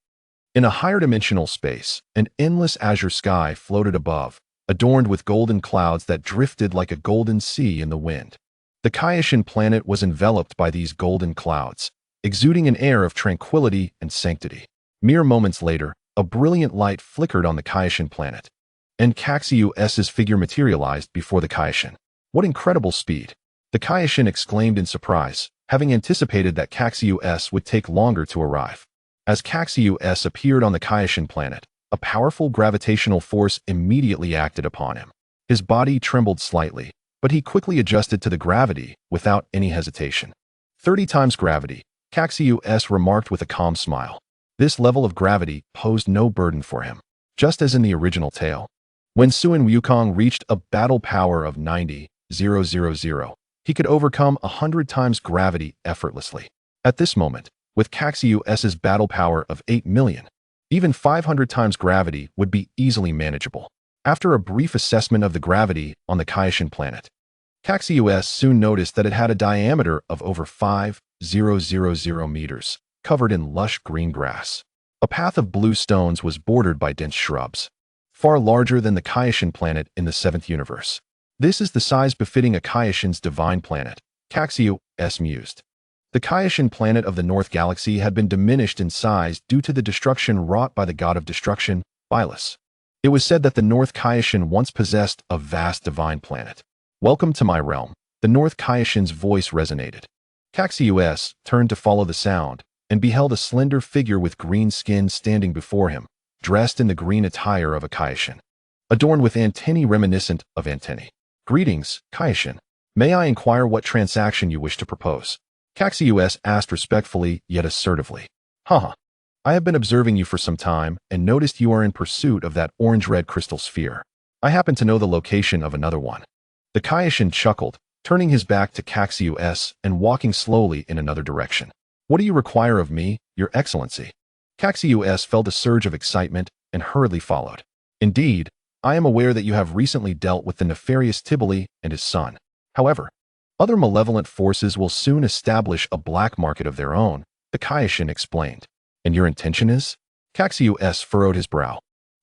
In a higher dimensional space, an endless azure sky floated above, adorned with golden clouds that drifted like a golden sea in the wind. The Cassius planet was enveloped by these golden clouds, exuding an air of tranquility and sanctity. Mere moments later, a brilliant light flickered on the Cassius planet, and Caxius's figure materialized before the Cassius. What incredible speed! The Cassius exclaimed in surprise, having anticipated that Caxius would take longer to arrive. As Caxius appeared on the Cassius planet, a powerful gravitational force immediately acted upon him. His body trembled slightly, but he quickly adjusted to the gravity without any hesitation. 30 times gravity, Caxius remarked with a calm smile. This level of gravity posed no burden for him, just as in the original tale. When Suin Wukong reached a battle power of 90,000, he could overcome 100 times gravity effortlessly. At this moment, with Caxius's battle power of 8 million, even 500 times gravity would be easily manageable. After a brief assessment of the gravity on the Cassius planet, Caxius soon noticed that it had a diameter of over 5,000 meters, covered in lush green grass. A path of blue stones was bordered by dense shrubs, far larger than the Cassius planet in the 7th universe. This is the size befitting a Cassius's divine planet, Caxius mused. The Cassius planet of the North Galaxy had been diminished in size due to the destruction wrought by the god of destruction, Bylus. It was said that the North Cassius once possessed a vast divine planet. Welcome to my realm, the North Cassius's voice resonated. Caxius turned to follow the sound and beheld a slender figure with green skin standing before him, dressed in the green attire of a Cassius, adorned with antennae reminiscent of antennae. Greetings, Cassius. May I inquire what transaction you wish to propose? Caxius asked respectfully yet assertively. Haha. I have been observing you for some time and noticed you are in pursuit of that orange-red crystal sphere. I happen to know the location of another one. The Cassian chuckled, turning his back to Cassius and walking slowly in another direction. What do you require of me, Your Excellency? Cassius felt a surge of excitement and hurriedly followed. Indeed, I am aware that you have recently dealt with the nefarious Tibble and his son. However, other malevolent forces will soon establish a black market of their own, the Cassian explained. And your intention is? Cassius furrowed his brow,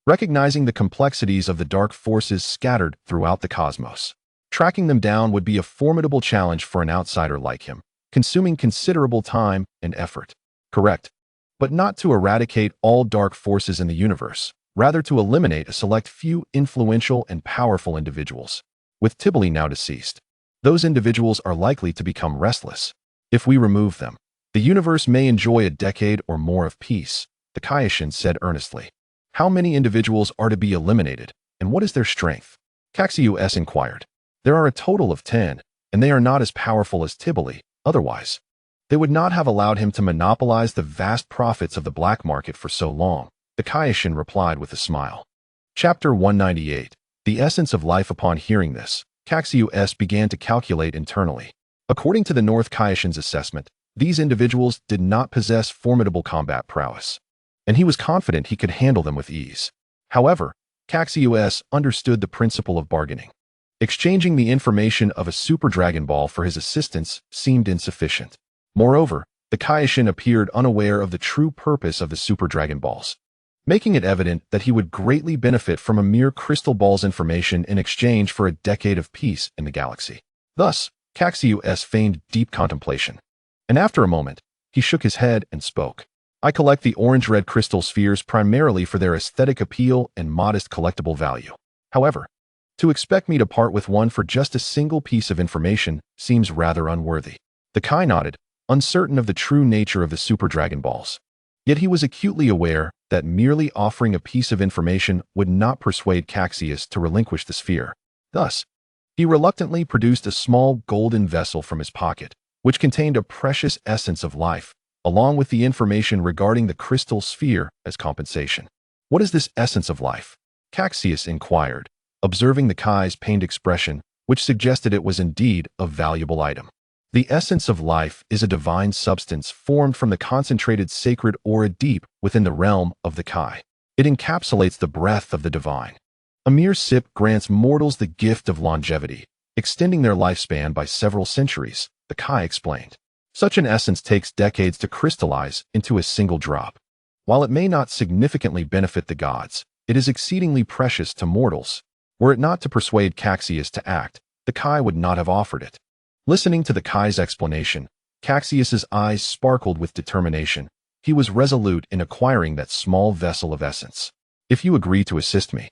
recognizing the complexities of the dark forces scattered throughout the cosmos. Tracking them down would be a formidable challenge for an outsider like him, consuming considerable time and effort. Correct. But not to eradicate all dark forces in the universe, rather to eliminate a select few influential and powerful individuals. With Tibble now deceased, those individuals are likely to become restless. If we remove them, the universe may enjoy a decade or more of peace, the Cassian said earnestly. How many individuals are to be eliminated, and what is their strength? Cassius inquired. There are a total of 10, and they are not as powerful as Tibble. Otherwise, they would not have allowed him to monopolize the vast profits of the black market for so long, the Cassian replied with a smile. Chapter 198. The Essence of Life. Upon hearing this, Cassius began to calculate internally. According to the North Cassian's assessment, these individuals did not possess formidable combat prowess, and he was confident he could handle them with ease. However, Cassius understood the principle of bargaining. Exchanging the information of a Super Dragon Ball for his assistance seemed insufficient. Moreover, the Cassian appeared unaware of the true purpose of the Super Dragon Balls, making it evident that he would greatly benefit from a mere crystal ball's information in exchange for a decade of peace in the galaxy. Thus, Cassius feigned deep contemplation, and after a moment, he shook his head and spoke. I collect the orange-red crystal spheres primarily for their aesthetic appeal and modest collectible value. However, to expect me to part with one for just a single piece of information seems rather unworthy. The Kai nodded, uncertain of the true nature of the Super Dragon Balls. Yet he was acutely aware that merely offering a piece of information would not persuade Cassius to relinquish the sphere. Thus, he reluctantly produced a small golden vessel from his pocket, which contained a precious essence of life, along with the information regarding the crystal sphere as compensation. What is this essence of life? Cassius inquired, observing the Kai's pained expression, which suggested it was indeed a valuable item. The essence of life is a divine substance formed from the concentrated sacred aura deep within the realm of the Kai. It encapsulates the breath of the divine. A mere sip grants mortals the gift of longevity, extending their lifespan by several centuries, the Kai explained. Such an essence takes decades to crystallize into a single drop. While it may not significantly benefit the gods, it is exceedingly precious to mortals. Were it not to persuade Cassius to act, the Kai would not have offered it. Listening to the Kai's explanation, Cassius's eyes sparkled with determination. He was resolute in acquiring that small vessel of essence. If you agree to assist me,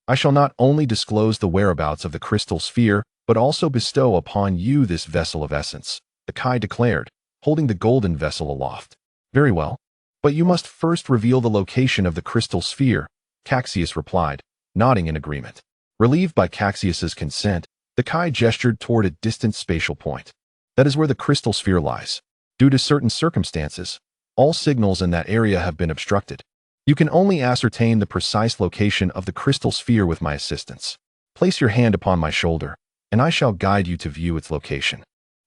I shall not only disclose the whereabouts of the crystal sphere, but also bestow upon you this vessel of essence, the Kai declared, holding the golden vessel aloft. Very well, but you must first reveal the location of the crystal sphere, Cassius replied, nodding in agreement. Relieved by Cassius's consent, the Kai gestured toward a distant spatial point. That is where the crystal sphere lies. Due to certain circumstances, all signals in that area have been obstructed. You can only ascertain the precise location of the crystal sphere with my assistance. Place your hand upon my shoulder, and I shall guide you to view its location.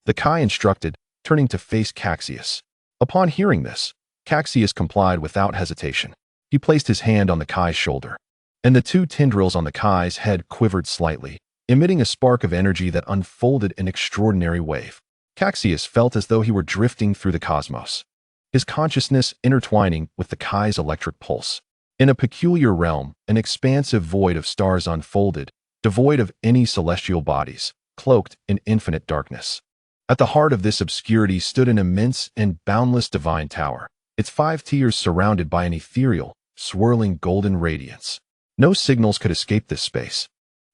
The Kai instructed, turning to face Cassius. Upon hearing this, Cassius complied without hesitation. He placed his hand on the Kai's shoulder, and the two tendrils on the Kai's head quivered slightly, emitting a spark of energy that unfolded an extraordinary wave. Cassius felt as though he were drifting through the cosmos, his consciousness intertwining with the Kai's electric pulse. In a peculiar realm, an expansive void of stars unfolded, devoid of any celestial bodies, cloaked in infinite darkness. At the heart of this obscurity stood an immense and boundless divine tower, its 5 tiers surrounded by an ethereal, swirling golden radiance. No signals could escape this space,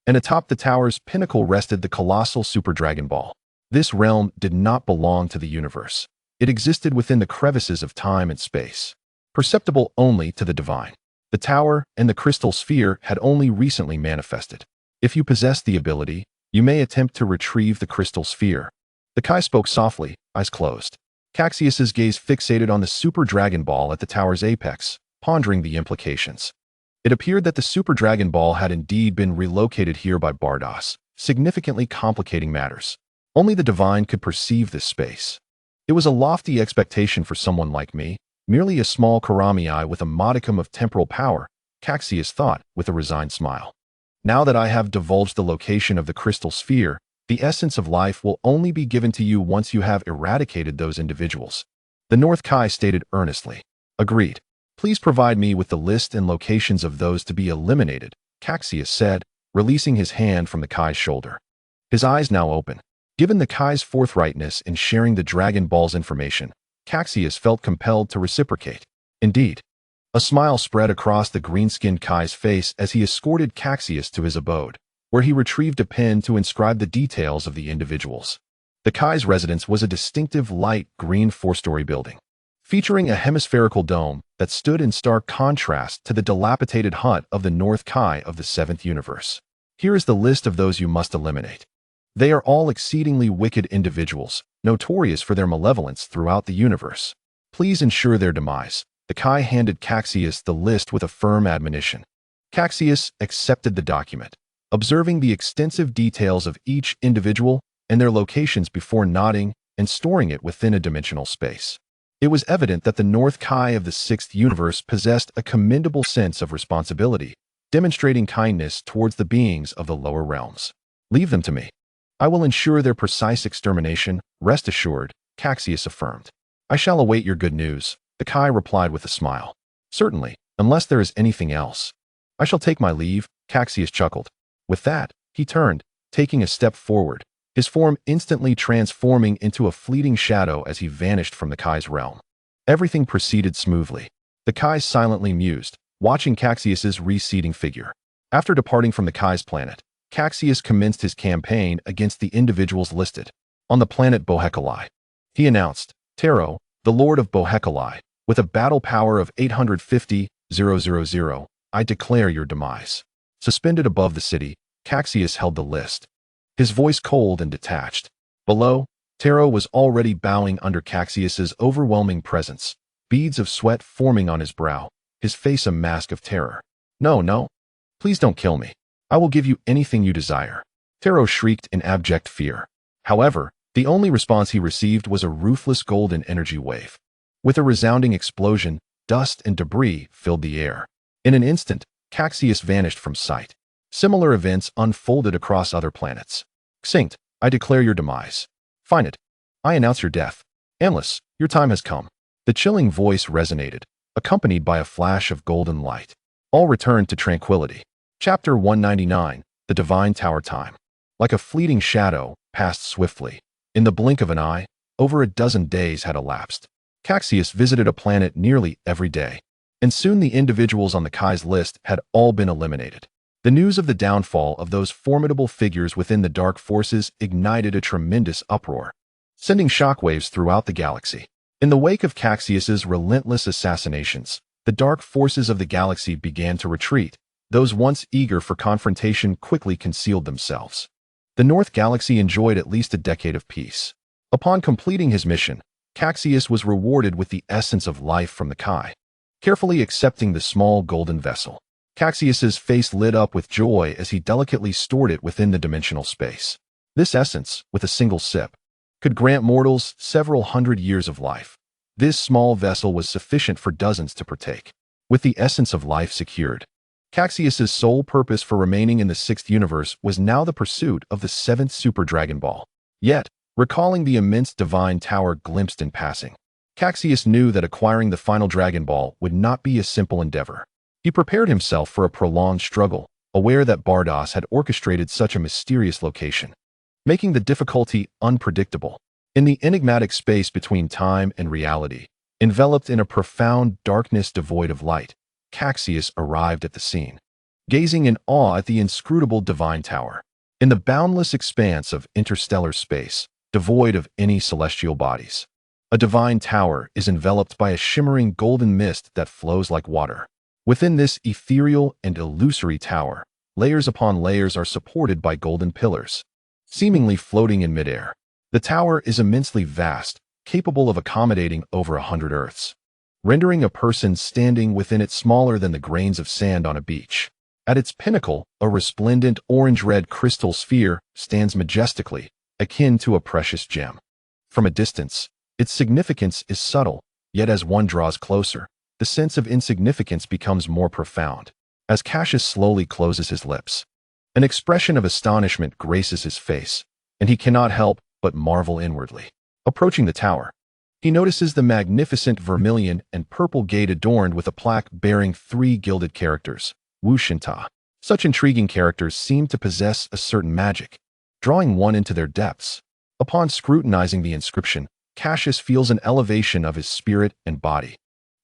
and atop the tower's pinnacle rested the colossal Super Dragon Ball. This realm did not belong to the universe. It existed within the crevices of time and space, perceptible only to the divine. The tower and the crystal sphere had only recently manifested. If you possess the ability, you may attempt to retrieve the crystal sphere. The Kai spoke softly, eyes closed. Cassius's gaze fixated on the Super Dragon Ball at the tower's apex, pondering the implications. It appeared that the Super Dragon Ball had indeed been relocated here by Bardos, significantly complicating matters. Only the divine could perceive this space. It was a lofty expectation for someone like me, merely a small Karami with a modicum of temporal power, Cassius thought with a resigned smile. Now that I have divulged the location of the crystal sphere, the essence of life will only be given to you once you have eradicated those individuals. The North Kai stated earnestly. Agreed. Please provide me with the list and locations of those to be eliminated, Cassius said, releasing his hand from the Kai's shoulder. His eyes now open. Given the Kai's forthrightness in sharing the Dragon Ball's information, Cassius felt compelled to reciprocate. Indeed. A smile spread across the green-skinned Kai's face as he escorted Cassius to his abode, where he retrieved a pen to inscribe the details of the individuals. The Kai's residence was a distinctive light green four-story building, featuring a hemispherical dome that stood in stark contrast to the dilapidated hut of the North Kai of the Seventh Universe. Here is the list of those you must eliminate. They are all exceedingly wicked individuals, notorious for their malevolence throughout the universe. Please ensure their demise. The Kai handed Cassius the list with a firm admonition. Cassius accepted the document, observing the extensive details of each individual and their locations before nodding and storing it within a dimensional space. It was evident that the North Kai of the Sixth Universe possessed a commendable sense of responsibility, demonstrating kindness towards the beings of the lower realms. Leave them to me. I will ensure their precise extermination, rest assured, Cassius affirmed. I shall await your good news, the Kai replied with a smile. Certainly, unless there is anything else. I shall take my leave, Cassius chuckled. With that, he turned, taking a step forward, his form instantly transforming into a fleeting shadow as he vanished from the Kai's realm. Everything proceeded smoothly. The Kai silently mused, watching Cassius's receding figure. After departing from the Kai's planet, Cassius commenced his campaign against the individuals listed. On the planet Bohekali, he announced, Taro, the Lord of Bohekali, with a battle power of 850,000, I declare your demise. Suspended above the city, Cassius held the list, his voice cold and detached. Below, Taro was already bowing under Cassius's overwhelming presence, beads of sweat forming on his brow, his face a mask of terror. No, no. Please don't kill me. I will give you anything you desire. Taro shrieked in abject fear. However, the only response he received was a ruthless golden energy wave. With a resounding explosion, dust and debris filled the air. In an instant, Cassius vanished from sight. Similar events unfolded across other planets. Xinct, I declare your demise. Find it. I announce your death. Endless, your time has come. The chilling voice resonated, accompanied by a flash of golden light. All returned to tranquility. Chapter 199, The Divine Tower Time. Like a fleeting shadow, passed swiftly. In the blink of an eye, over a dozen days had elapsed. Cassius visited a planet nearly every day, and soon the individuals on the Kai's list had all been eliminated. The news of the downfall of those formidable figures within the dark forces ignited a tremendous uproar, sending shockwaves throughout the galaxy. In the wake of Cassius's relentless assassinations, the dark forces of the galaxy began to retreat. Those once eager for confrontation quickly concealed themselves. The North Galaxy enjoyed at least a decade of peace. Upon completing his mission, Cassius was rewarded with the essence of life from the Kai. Carefully accepting the small golden vessel, Cassius's face lit up with joy as he delicately stored it within the dimensional space. This essence, with a single sip, could grant mortals several hundred years of life. This small vessel was sufficient for dozens to partake. With the essence of life secured, Cassius's sole purpose for remaining in the Sixth Universe was now the pursuit of the Seventh Super Dragon Ball. Yet, recalling the immense divine tower glimpsed in passing, Cassius knew that acquiring the final Dragon Ball would not be a simple endeavor. He prepared himself for a prolonged struggle, aware that Bardos had orchestrated such a mysterious location, making the difficulty unpredictable. In the enigmatic space between time and reality, enveloped in a profound darkness devoid of light, Cassius arrived at the scene, gazing in awe at the inscrutable divine tower. In the boundless expanse of interstellar space, devoid of any celestial bodies, a divine tower is enveloped by a shimmering golden mist that flows like water. Within this ethereal and illusory tower, layers upon layers are supported by golden pillars, seemingly floating in midair. The tower is immensely vast, capable of accommodating over 100 Earths, rendering a person standing within it smaller than the grains of sand on a beach. At its pinnacle, a resplendent orange-red crystal sphere stands majestically, akin to a precious gem. From a distance, its significance is subtle, yet as one draws closer, the sense of insignificance becomes more profound. As Cassius slowly closes his lips, an expression of astonishment graces his face, and he cannot help but marvel inwardly. Approaching the tower, he notices the magnificent vermilion and purple gate adorned with a plaque bearing 3 gilded characters, Wu Shinta. Such intriguing characters seem to possess a certain magic, drawing one into their depths. Upon scrutinizing the inscription, Cassius feels an elevation of his spirit and body,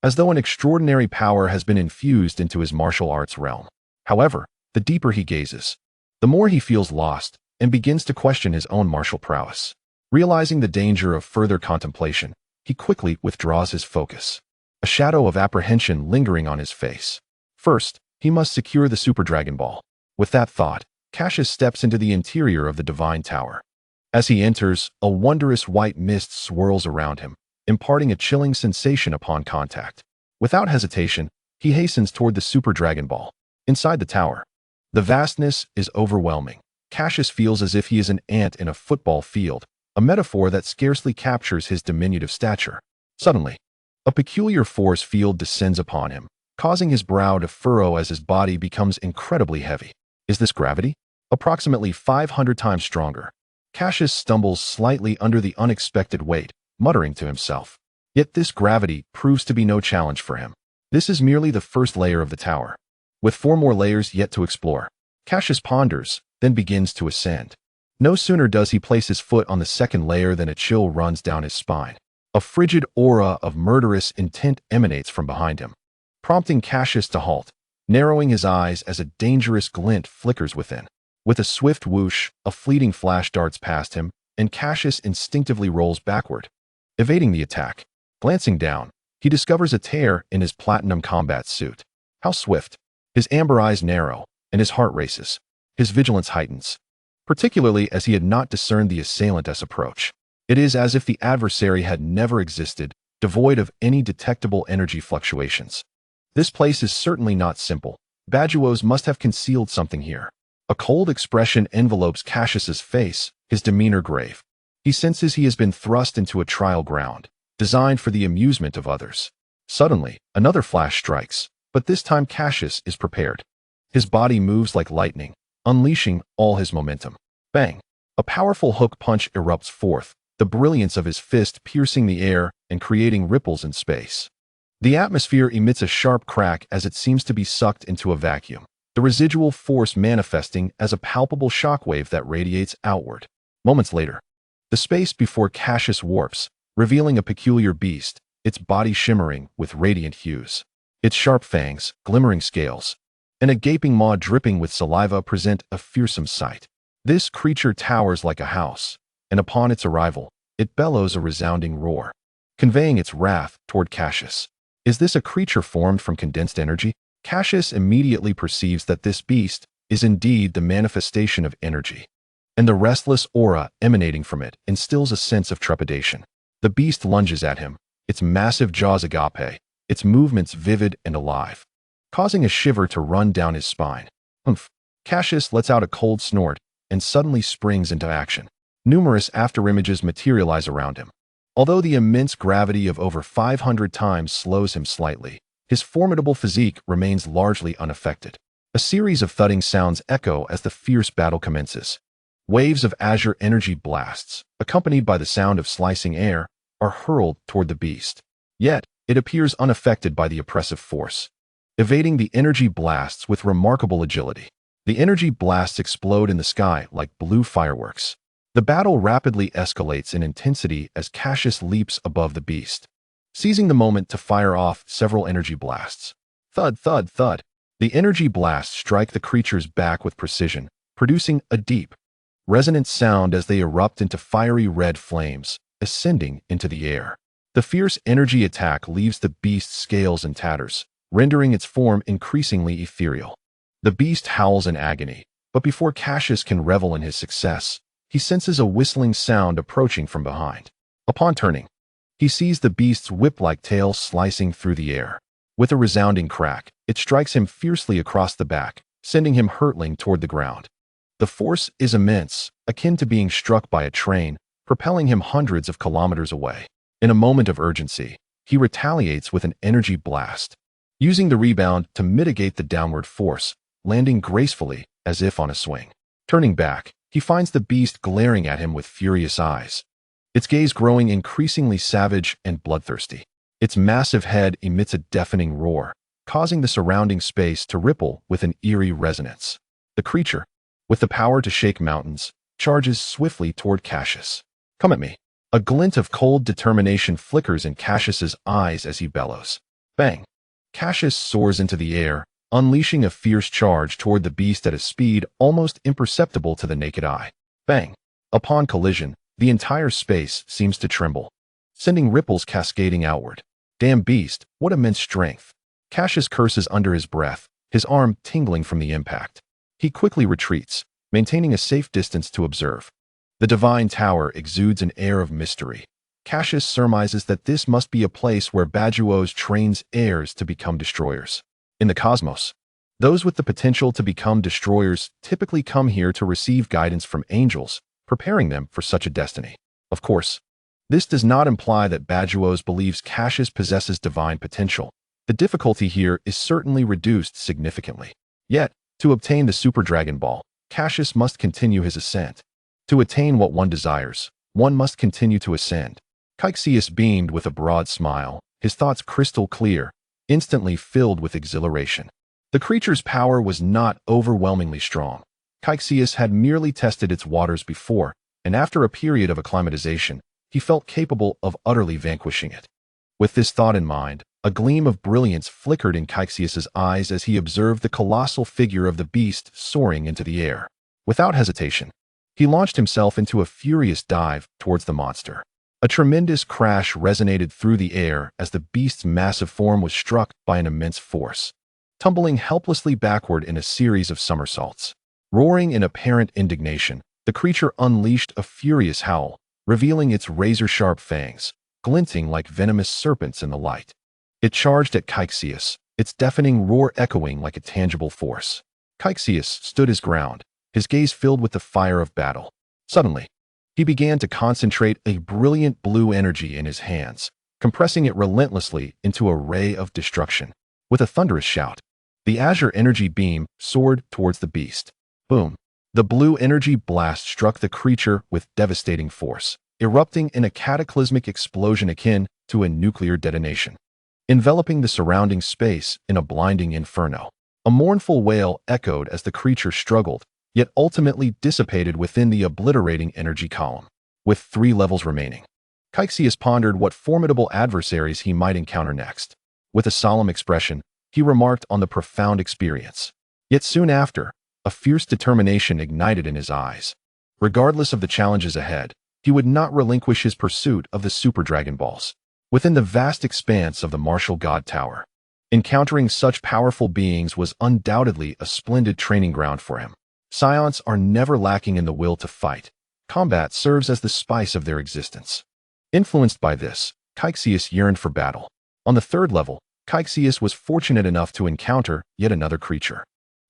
as though an extraordinary power has been infused into his martial arts realm. However, the deeper he gazes, the more he feels lost and begins to question his own martial prowess. Realizing the danger of further contemplation, he quickly withdraws his focus, a shadow of apprehension lingering on his face. First, he must secure the Super Dragon Ball. With that thought, Cassius steps into the interior of the Divine Tower. As he enters, a wondrous white mist swirls around him, imparting a chilling sensation upon contact. Without hesitation, he hastens toward the Super Dragon Ball. Inside the tower, the vastness is overwhelming. Cassius feels as if he is an ant in a football field, a metaphor that scarcely captures his diminutive stature. Suddenly, a peculiar force field descends upon him, causing his brow to furrow as his body becomes incredibly heavy. Is this gravity? Approximately 500 times stronger. Cassius stumbles slightly under the unexpected weight, muttering to himself. Yet this gravity proves to be no challenge for him. This is merely the first layer of the tower, with 4 more layers yet to explore. Cassius ponders, then begins to ascend. No sooner does he place his foot on the second layer than a chill runs down his spine. A frigid aura of murderous intent emanates from behind him, prompting Cassius to halt, narrowing his eyes as a dangerous glint flickers within. With a swift whoosh, a fleeting flash darts past him, and Cassius instinctively rolls backward, evading the attack. Glancing down, he discovers a tear in his platinum combat suit. How swift! His amber eyes narrow, and his heart races. His vigilance heightens, particularly as he had not discerned the assailant as approach. It is as if the adversary had never existed, devoid of any detectable energy fluctuations. This place is certainly not simple. Bajuos must have concealed something here. A cold expression envelopes Cassius's face, his demeanor grave. He senses he has been thrust into a trial ground, designed for the amusement of others. Suddenly, another flash strikes, but this time Cassius is prepared. His body moves like lightning, unleashing all his momentum. Bang! A powerful hook punch erupts forth, the brilliance of his fist piercing the air and creating ripples in space. The atmosphere emits a sharp crack as it seems to be sucked into a vacuum, the residual force manifesting as a palpable shockwave that radiates outward. Moments later, the space before Cassius warps, revealing a peculiar beast, its body shimmering with radiant hues. Its sharp fangs, glimmering scales, and a gaping maw dripping with saliva present a fearsome sight. This creature towers like a house, and upon its arrival, it bellows a resounding roar, conveying its wrath toward Cassius. Is this a creature formed from condensed energy? Cassius immediately perceives that this beast is indeed the manifestation of energy, and the restless aura emanating from it instills a sense of trepidation. The beast lunges at him, its massive jaws agape, its movements vivid and alive, causing a shiver to run down his spine. Humph! Cassius lets out a cold snort and suddenly springs into action. Numerous afterimages materialize around him. Although the immense gravity of over 500 times slows him slightly, his formidable physique remains largely unaffected. A series of thudding sounds echo as the fierce battle commences. Waves of azure energy blasts, accompanied by the sound of slicing air, are hurled toward the beast. Yet, it appears unaffected by the oppressive force, evading the energy blasts with remarkable agility. The energy blasts explode in the sky like blue fireworks. The battle rapidly escalates in intensity as Cassius leaps above the beast, seizing the moment to fire off several energy blasts. Thud, thud, thud. The energy blasts strike the creature's back with precision, producing a deep, resonant sound as they erupt into fiery red flames, ascending into the air. The fierce energy attack leaves the beast's scales in tatters, rendering its form increasingly ethereal. The beast howls in agony, but before Cassius can revel in his success, he senses a whistling sound approaching from behind. Upon turning, He sees the beast's whip-like tail slicing through the air. With a resounding crack, it strikes him fiercely across the back, sending him hurtling toward the ground. The force is immense, akin to being struck by a train, propelling him hundreds of kilometers away. In a moment of urgency, he retaliates with an energy blast, using the rebound to mitigate the downward force, landing gracefully as if on a swing. Turning back, he finds the beast glaring at him with furious eyes, its gaze growing increasingly savage and bloodthirsty. Its massive head emits a deafening roar, causing the surrounding space to ripple with an eerie resonance. The creature, with the power to shake mountains, charges swiftly toward Cassius. "Come at me." A glint of cold determination flickers in Cassius's eyes as he bellows. Bang! Cassius soars into the air, unleashing a fierce charge toward the beast at a speed almost imperceptible to the naked eye. Bang! Upon collision, the entire space seems to tremble, sending ripples cascading outward. Damn beast, what immense strength! Cassius curses under his breath, his arm tingling from the impact. He quickly retreats, maintaining a safe distance to observe. The divine tower exudes an air of mystery. Cassius surmises that this must be a place where Bajuos trains heirs to become destroyers. In the cosmos, those with the potential to become destroyers typically come here to receive guidance from angels, preparing them for such a destiny. Of course, this does not imply that Bajuos believes Cassius possesses divine potential. The difficulty here is certainly reduced significantly. Yet, to obtain the Super Dragon Ball, Cassius must continue his ascent. To attain what one desires, one must continue to ascend. Cassius beamed with a broad smile, his thoughts crystal clear, instantly filled with exhilaration. The creature's power was not overwhelmingly strong. Cassius had merely tested its waters before, and after a period of acclimatization, he felt capable of utterly vanquishing it. With this thought in mind, a gleam of brilliance flickered in Cassius's eyes as he observed the colossal figure of the beast soaring into the air. Without hesitation, he launched himself into a furious dive towards the monster. A tremendous crash resonated through the air as the beast's massive form was struck by an immense force, tumbling helplessly backward in a series of somersaults. Roaring in apparent indignation, the creature unleashed a furious howl, revealing its razor-sharp fangs, glinting like venomous serpents in the light. It charged at Cassius, its deafening roar echoing like a tangible force. Cassius stood his ground, his gaze filled with the fire of battle. Suddenly, he began to concentrate a brilliant blue energy in his hands, compressing it relentlessly into a ray of destruction. With a thunderous shout, the azure energy beam soared towards the beast. Boom! The blue energy blast struck the creature with devastating force, erupting in a cataclysmic explosion akin to a nuclear detonation, enveloping the surrounding space in a blinding inferno. A mournful wail echoed as the creature struggled, yet ultimately dissipated within the obliterating energy column. With 3 levels remaining, Cassius pondered what formidable adversaries he might encounter next. With a solemn expression, he remarked on the profound experience. Yet soon after, a fierce determination ignited in his eyes. Regardless of the challenges ahead, he would not relinquish his pursuit of the Super Dragon Balls. Within the vast expanse of the Martial God Tower, encountering such powerful beings was undoubtedly a splendid training ground for him. Saiyans are never lacking in the will to fight. Combat serves as the spice of their existence. Influenced by this, Cassius yearned for battle. On the 3rd level, Cassius was fortunate enough to encounter yet another creature.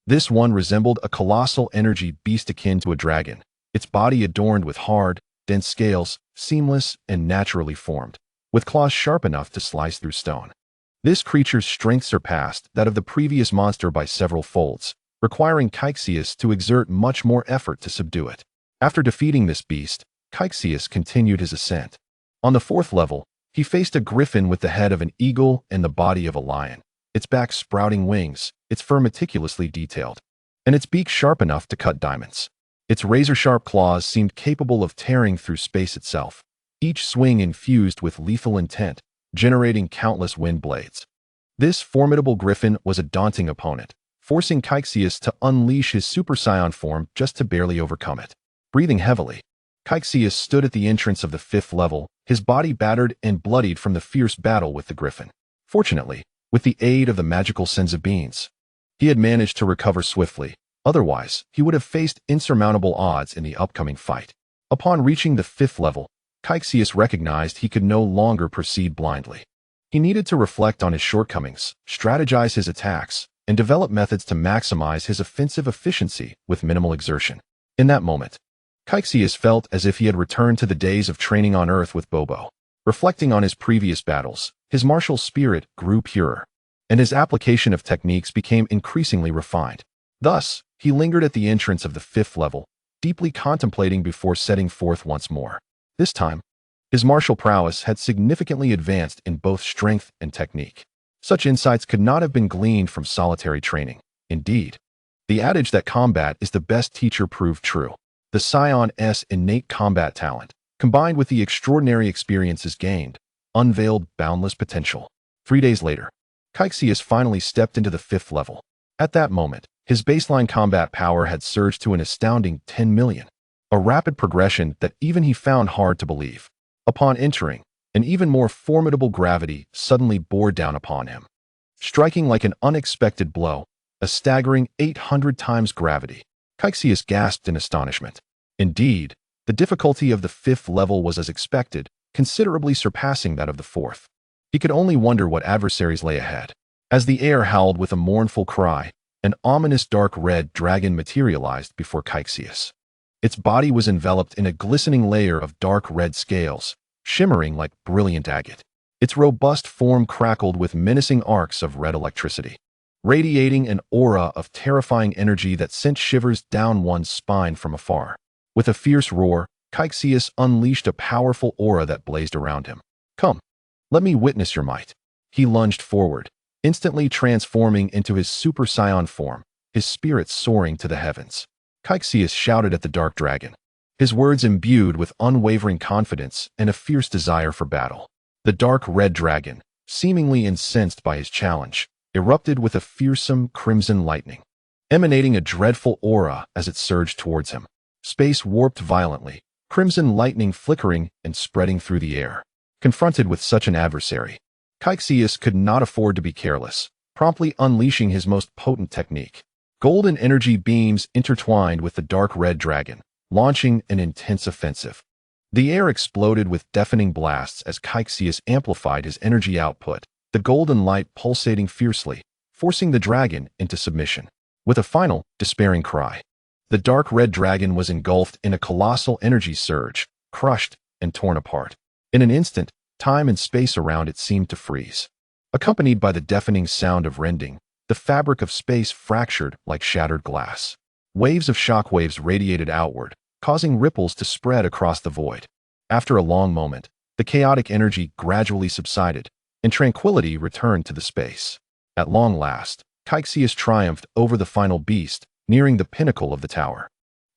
This one resembled a colossal energy beast akin to a dragon, its body adorned with hard, dense scales, seamless and naturally formed, with claws sharp enough to slice through stone. This creature's strength surpassed that of the previous monster by several folds, requiring Cassius to exert much more effort to subdue it. After defeating this beast, Cassius continued his ascent. On the 4th level, he faced a griffin with the head of an eagle and the body of a lion, its back sprouting wings, its fur meticulously detailed, and its beak sharp enough to cut diamonds. Its razor-sharp claws seemed capable of tearing through space itself, each swing infused with lethal intent, generating countless wind blades. This formidable griffin was a daunting opponent, forcing Cassius to unleash his Super Saiyan form just to barely overcome it. Breathing heavily, Cassius stood at the entrance of the 5th level, his body battered and bloodied from the fierce battle with the griffin. Fortunately, with the aid of the magical senzu beans, he had managed to recover swiftly. Otherwise, he would have faced insurmountable odds in the upcoming fight. Upon reaching the 5th level, Cassius recognized he could no longer proceed blindly. He needed to reflect on his shortcomings, strategize his attacks, and develop methods to maximize his offensive efficiency with minimal exertion. In that moment, Cassius felt as if he had returned to the days of training on Earth with Bobo. Reflecting on his previous battles, his martial spirit grew purer, and his application of techniques became increasingly refined. Thus, he lingered at the entrance of the 5th level, deeply contemplating before setting forth once more. This time, his martial prowess had significantly advanced in both strength and technique. Such insights could not have been gleaned from solitary training. Indeed, the adage that combat is the best teacher proved true. The Saiyans' innate combat talent, combined with the extraordinary experiences gained, unveiled boundless potential. 3 days later, Cassius finally stepped into the 5th level. At that moment, his baseline combat power had surged to an astounding 10 million, a rapid progression that even he found hard to believe. Upon entering, an even more formidable gravity suddenly bore down upon him, striking like an unexpected blow, a staggering 800 times gravity. Cassius gasped in astonishment. Indeed, the difficulty of the 5th level was as expected, considerably surpassing that of the 4th. He could only wonder what adversaries lay ahead. As the air howled with a mournful cry, an ominous dark red dragon materialized before Cassius. Its body was enveloped in a glistening layer of dark red scales, shimmering like brilliant agate. Its robust form crackled with menacing arcs of red electricity, radiating an aura of terrifying energy that sent shivers down one's spine from afar. With a fierce roar, Cassius unleashed a powerful aura that blazed around him. "Come, let me witness your might." He lunged forward, instantly transforming into his Super Saiyan form, his spirit soaring to the heavens. Cassius shouted at the dark dragon, his words imbued with unwavering confidence and a fierce desire for battle. The dark red dragon, seemingly incensed by his challenge, erupted with a fearsome crimson lightning, emanating a dreadful aura as it surged towards him. Space warped violently, crimson lightning flickering and spreading through the air. Confronted with such an adversary, Cassius could not afford to be careless, promptly unleashing his most potent technique. Golden energy beams intertwined with the dark red dragon, launching an intense offensive. The air exploded with deafening blasts as Cassius amplified his energy output, the golden light pulsating fiercely, forcing the dragon into submission. With a final, despairing cry, the dark red dragon was engulfed in a colossal energy surge, crushed and torn apart. In an instant, time and space around it seemed to freeze. Accompanied by the deafening sound of rending, the fabric of space fractured like shattered glass. Waves of shockwaves radiated outward, causing ripples to spread across the void. After a long moment, the chaotic energy gradually subsided, and tranquility returned to the space. At long last, Cassius triumphed over the final beast, nearing the pinnacle of the tower.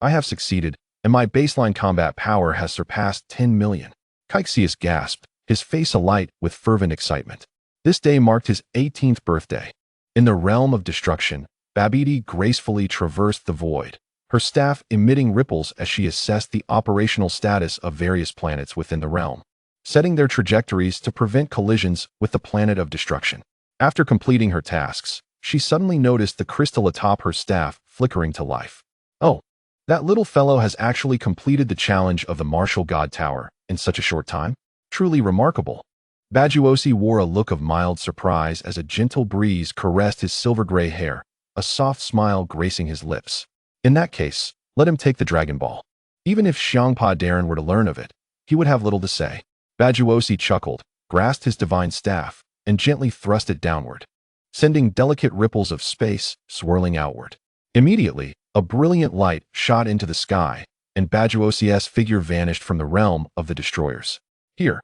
"I have succeeded, and my baseline combat power has surpassed 10 million. Cassius gasped, his face alight with fervent excitement. This day marked his 18th birthday. In the realm of destruction, Babidi gracefully traversed the void, her staff emitting ripples as she assessed the operational status of various planets within the realm, setting their trajectories to prevent collisions with the planet of destruction. After completing her tasks, she suddenly noticed the crystal atop her staff flickering to life. "Oh, that little fellow has actually completed the challenge of the Martial God Tower in such a short time? Truly remarkable." Bajuosi wore a look of mild surprise as a gentle breeze caressed his silver-gray hair, a soft smile gracing his lips. "In that case, let him take the Dragon Ball. Even if Xiangpa Darren were to learn of it, he would have little to say." Bajuosi chuckled, grasped his divine staff, and gently thrust it downward, sending delicate ripples of space swirling outward. Immediately, a brilliant light shot into the sky, and Bajuosi's figure vanished from the realm of the destroyers. Here,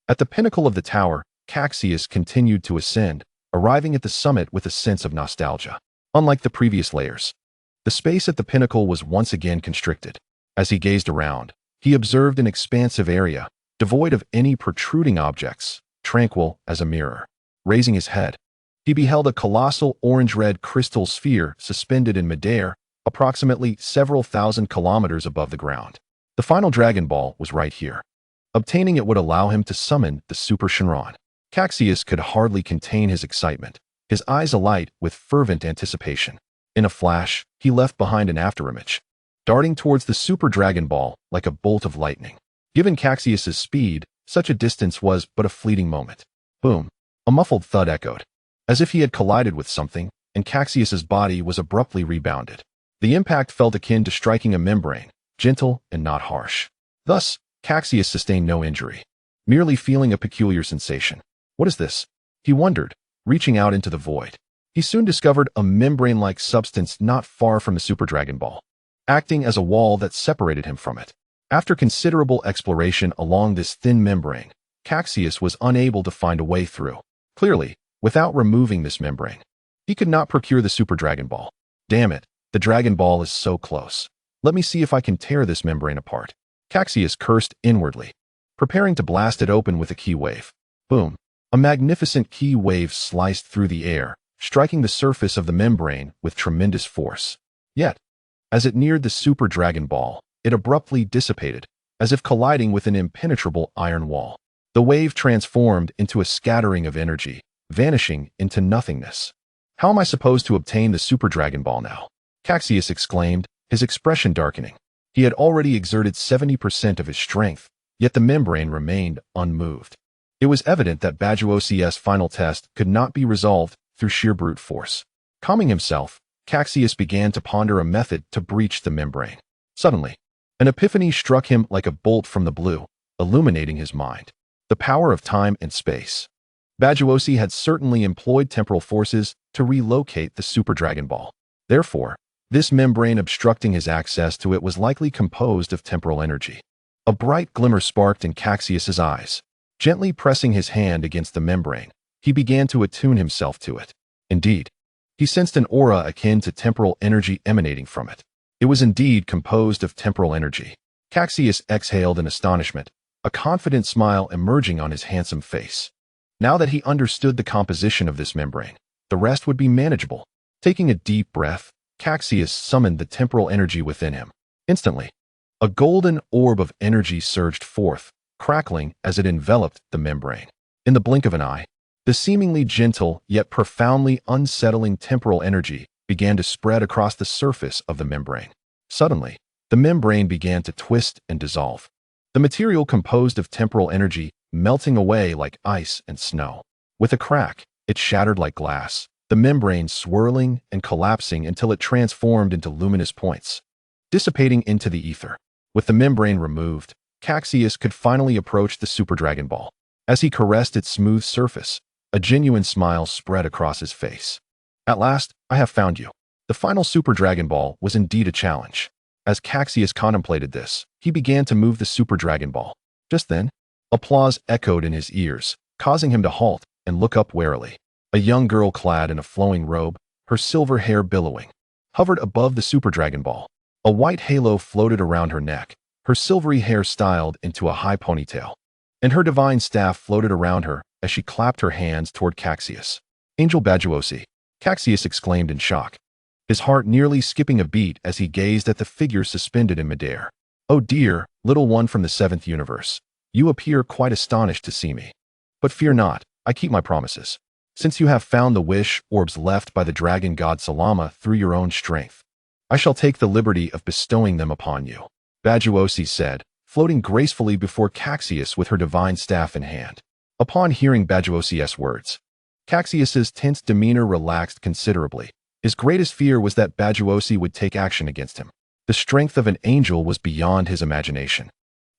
at the pinnacle of the tower, Cassius continued to ascend, arriving at the summit with a sense of nostalgia. Unlike the previous layers, the space at the pinnacle was once again constricted. As he gazed around, he observed an expansive area, devoid of any protruding objects, tranquil as a mirror. Raising his head, he beheld a colossal orange-red crystal sphere suspended in midair, approximately several thousand kilometers above the ground. The final Dragon Ball was right here. Obtaining it would allow him to summon the Super Shenron. Cassius could hardly contain his excitement, his eyes alight with fervent anticipation. In a flash, he left behind an afterimage, darting towards the Super Dragon Ball like a bolt of lightning. Given Cassius's speed, such a distance was but a fleeting moment. Boom! A muffled thud echoed, as if he had collided with something, and Cassius's body was abruptly rebounded. The impact felt akin to striking a membrane, gentle and not harsh. Thus, Cassius sustained no injury, merely feeling a peculiar sensation. What is this? He wondered, reaching out into the void. He soon discovered a membrane-like substance not far from the Super Dragon Ball, acting as a wall that separated him from it. After considerable exploration along this thin membrane, Cassius was unable to find a way through. Clearly, without removing this membrane, he could not procure the Super Dragon Ball. Damn it, the Dragon Ball is so close. Let me see if I can tear this membrane apart. Cassius cursed inwardly, preparing to blast it open with a ki wave. Boom! A magnificent ki wave sliced through the air, striking the surface of the membrane with tremendous force. Yet, as it neared the Super Dragon Ball, it abruptly dissipated, as if colliding with an impenetrable iron wall. The wave transformed into a scattering of energy, vanishing into nothingness. How am I supposed to obtain the Super Dragon Ball now? Cassius exclaimed, his expression darkening. He had already exerted 70% of his strength, yet the membrane remained unmoved. It was evident that Bajuosi's final test could not be resolved through sheer brute force. Calming himself, Cassius began to ponder a method to breach the membrane. Suddenly, an epiphany struck him like a bolt from the blue, illuminating his mind. The power of time and space. Bajuosi had certainly employed temporal forces to relocate the Super Dragon Ball. Therefore, this membrane obstructing his access to it was likely composed of temporal energy. A bright glimmer sparked in Cassius's eyes. Gently pressing his hand against the membrane, he began to attune himself to it. Indeed, he sensed an aura akin to temporal energy emanating from it. It was indeed composed of temporal energy. Cassius exhaled in astonishment, a confident smile emerging on his handsome face. Now that he understood the composition of this membrane, the rest would be manageable. Taking a deep breath, Cassius summoned the temporal energy within him. Instantly, a golden orb of energy surged forth, crackling as it enveloped the membrane. In the blink of an eye, the seemingly gentle yet profoundly unsettling temporal energy began to spread across the surface of the membrane. Suddenly, the membrane began to twist and dissolve. The material composed of temporal energy melting away like ice and snow. With a crack, it shattered like glass, the membrane swirling and collapsing until it transformed into luminous points, dissipating into the ether. With the membrane removed, Cassius could finally approach the Super Dragon Ball. As he caressed its smooth surface, a genuine smile spread across his face. At last, I have found you. The final Super Dragon Ball was indeed a challenge. As Cassius contemplated this, he began to move the Super Dragon Ball. Just then, applause echoed in his ears, causing him to halt and look up warily. A young girl clad in a flowing robe, her silver hair billowing, hovered above the Super Dragon Ball. A white halo floated around her neck, her silvery hair styled into a high ponytail, and her divine staff floated around her as she clapped her hands toward Cassius. Angel Bajuosi, Cassius exclaimed in shock, his heart nearly skipping a beat as he gazed at the figure suspended in midair. Oh dear, little one from the seventh universe, you appear quite astonished to see me. But fear not, I keep my promises. Since you have found the wish orbs left by the dragon god Salama through your own strength, I shall take the liberty of bestowing them upon you, Bajuosi said, floating gracefully before Cassius with her divine staff in hand. Upon hearing Bajuosi's words, Cassius's tense demeanor relaxed considerably. His greatest fear was that Bajuosi would take action against him. The strength of an angel was beyond his imagination,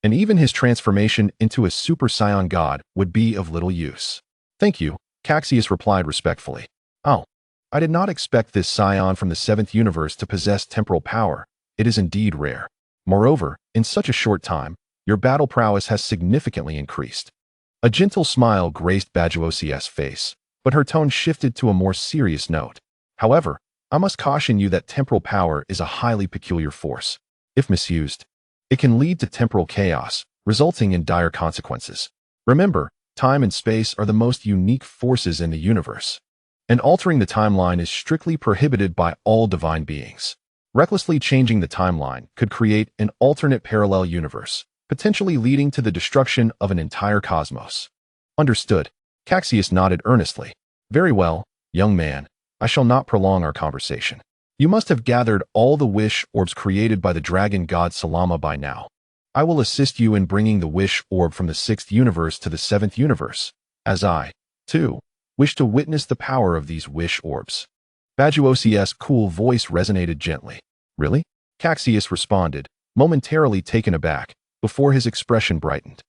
and even his transformation into a Super Saiyan god would be of little use. Thank you, Cassius replied respectfully. Oh, I did not expect this Saiyan from the seventh universe to possess temporal power. It is indeed rare. Moreover, in such a short time, your battle prowess has significantly increased. A gentle smile graced Bajuosi's face, but her tone shifted to a more serious note. However, I must caution you that temporal power is a highly peculiar force. If misused, it can lead to temporal chaos, resulting in dire consequences. Remember, time and space are the most unique forces in the universe, and altering the timeline is strictly prohibited by all divine beings. Recklessly changing the timeline could create an alternate parallel universe, potentially leading to the destruction of an entire cosmos. Understood. Cassius nodded earnestly. Very well, young man. I shall not prolong our conversation. You must have gathered all the wish orbs created by the dragon god Salama by now. I will assist you in bringing the wish orb from the 6th universe to the 7th universe, as I, too, wish to witness the power of these wish orbs. Bajuosi's cool voice resonated gently. Really? Cassius responded, momentarily taken aback, before his expression brightened.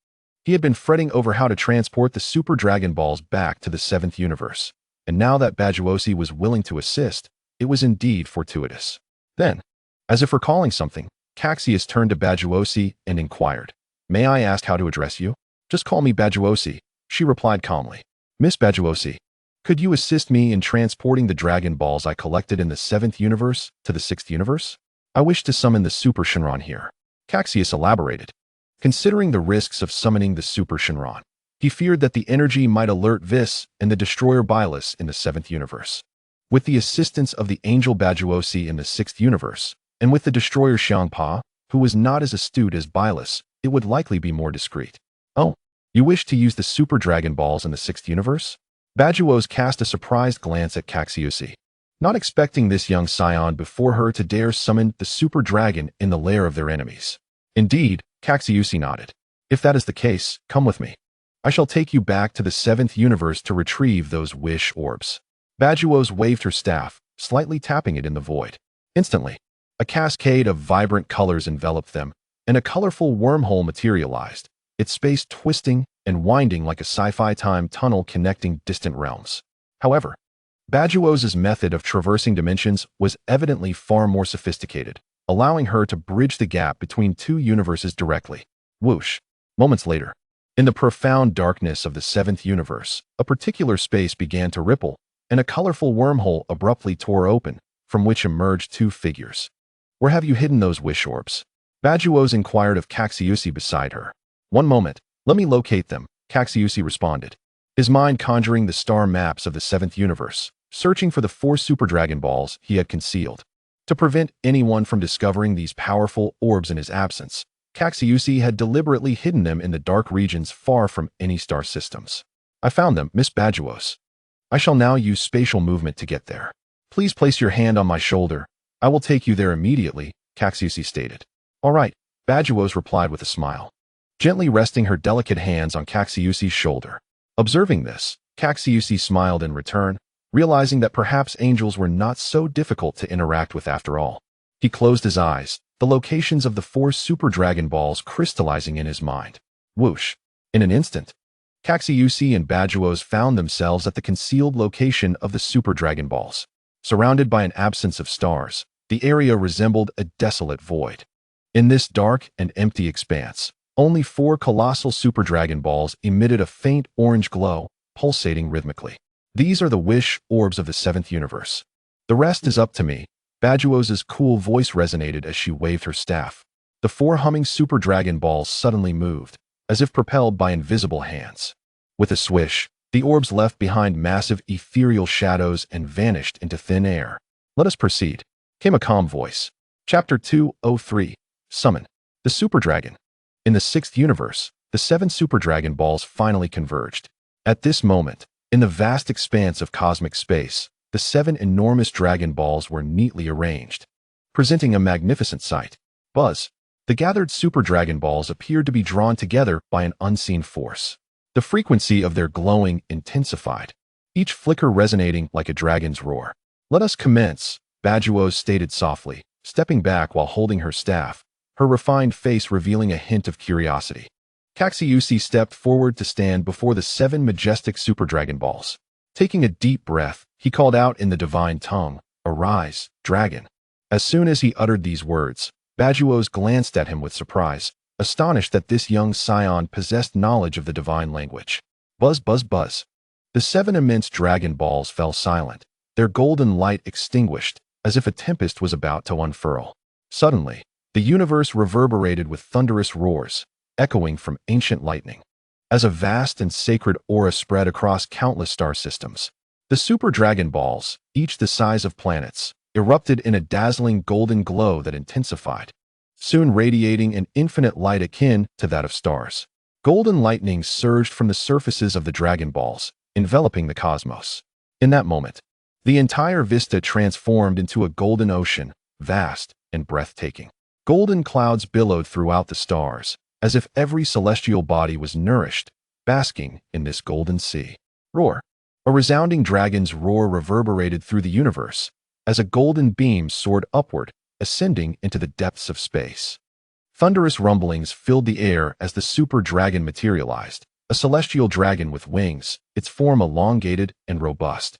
He had been fretting over how to transport the Super Dragon Balls back to the 7th universe, and now that Bajuosi was willing to assist, it was indeed fortuitous. Then, as if recalling something, Cassius turned to Bajuosi and inquired, "May I ask how to address you?" "Just call me Bajuosi," she replied calmly. "Miss Bajuosi, could you assist me in transporting the Dragon Balls I collected in the 7th universe to the 6th universe? I wish to summon the Super Shenron here." Cassius elaborated. Considering the risks of summoning the Super Shenron, he feared that the energy might alert Vis and the Destroyer Bylus in the 7th universe. With the assistance of the Angel Bajuosi in the 6th universe, and with the Destroyer Xiangpa, who was not as astute as Bylus, it would likely be more discreet. "Oh, you wish to use the Super Dragon Balls in the 6th universe?" Bajuos cast a surprised glance at Caxiusi, not expecting this young Saiyan before her to dare summon the Super Dragon in the lair of their enemies. Indeed, Caxiusi nodded. "If that is the case, come with me. I shall take you back to the 7th universe to retrieve those wish orbs." Bajuos waved her staff, slightly tapping it in the void. Instantly, a cascade of vibrant colors enveloped them, and a colorful wormhole materialized, its space twisting and winding like a sci-fi time tunnel connecting distant realms. However, Bajuos's method of traversing dimensions was evidently far more sophisticated, allowing her to bridge the gap between two universes directly. Whoosh! Moments later, in the profound darkness of the 7th universe, a particular space began to ripple, and a colorful wormhole abruptly tore open, from which emerged two figures. "Where have you hidden those wish orbs?" Bajuos inquired of Caxiusi beside her. "One moment, let me locate them," Caxiusi responded, his mind conjuring the star maps of the 7th universe, searching for the 4 Super Dragon Balls he had concealed. To prevent anyone from discovering these powerful orbs in his absence, Caxiusi had deliberately hidden them in the dark regions far from any star systems. "I found them, Miss Bajuos. I shall now use spatial movement to get there. Please place your hand on my shoulder. I will take you there immediately," Caxiusi stated. "All right," Bajuos replied with a smile, gently resting her delicate hands on Caxiusi's shoulder. Observing this, Caxiusi smiled in return, realizing that perhaps angels were not so difficult to interact with after all. He closed his eyes, the locations of the 4 Super Dragon Balls crystallizing in his mind. Whoosh! In an instant, Caxiusi and Bajuos found themselves at the concealed location of the Super Dragon Balls. Surrounded by an absence of stars, the area resembled a desolate void. In this dark and empty expanse, only 4 colossal Super Dragon Balls emitted a faint orange glow, pulsating rhythmically. "These are the wish orbs of the 7th universe. The rest is up to me." Bajuos's cool voice resonated as she waved her staff. The 4 humming Super Dragon Balls suddenly moved, as if propelled by invisible hands. With a swish, the orbs left behind massive ethereal shadows and vanished into thin air. "Let us proceed," came a calm voice. Chapter 203, Summon the Super Dragon. In the 6th universe, the 7 Super Dragon Balls finally converged. At this moment, in the vast expanse of cosmic space, the 7 enormous Dragon Balls were neatly arranged, presenting a magnificent sight. Buzz! The gathered Super Dragon Balls appeared to be drawn together by an unseen force. The frequency of their glowing intensified, each flicker resonating like a dragon's roar. "Let us commence," Bajuos stated softly, stepping back while holding her staff, her refined face revealing a hint of curiosity. Caxiusi stepped forward to stand before the 7 majestic Super Dragon Balls. Taking a deep breath, he called out in the divine tongue, "Arise, dragon." As soon as he uttered these words, Bajuos glanced at him with surprise, astonished that this young scion possessed knowledge of the divine language. Buzz, buzz, buzz. The 7 immense Dragon Balls fell silent, their golden light extinguished, as if a tempest was about to unfurl. Suddenly, the universe reverberated with thunderous roars, echoing from ancient lightning. As a vast and sacred aura spread across countless star systems, the Super Dragon Balls, each the size of planets, erupted in a dazzling golden glow that intensified, soon radiating an infinite light akin to that of stars. Golden lightning surged from the surfaces of the Dragon Balls, enveloping the cosmos. In that moment, the entire vista transformed into a golden ocean, vast and breathtaking. Golden clouds billowed throughout the stars, as if every celestial body was nourished, basking in this golden sea. Roar! A resounding dragon's roar reverberated through the universe, as a golden beam soared upward, ascending into the depths of space. Thunderous rumblings filled the air as the super dragon materialized, a celestial dragon with wings, its form elongated and robust,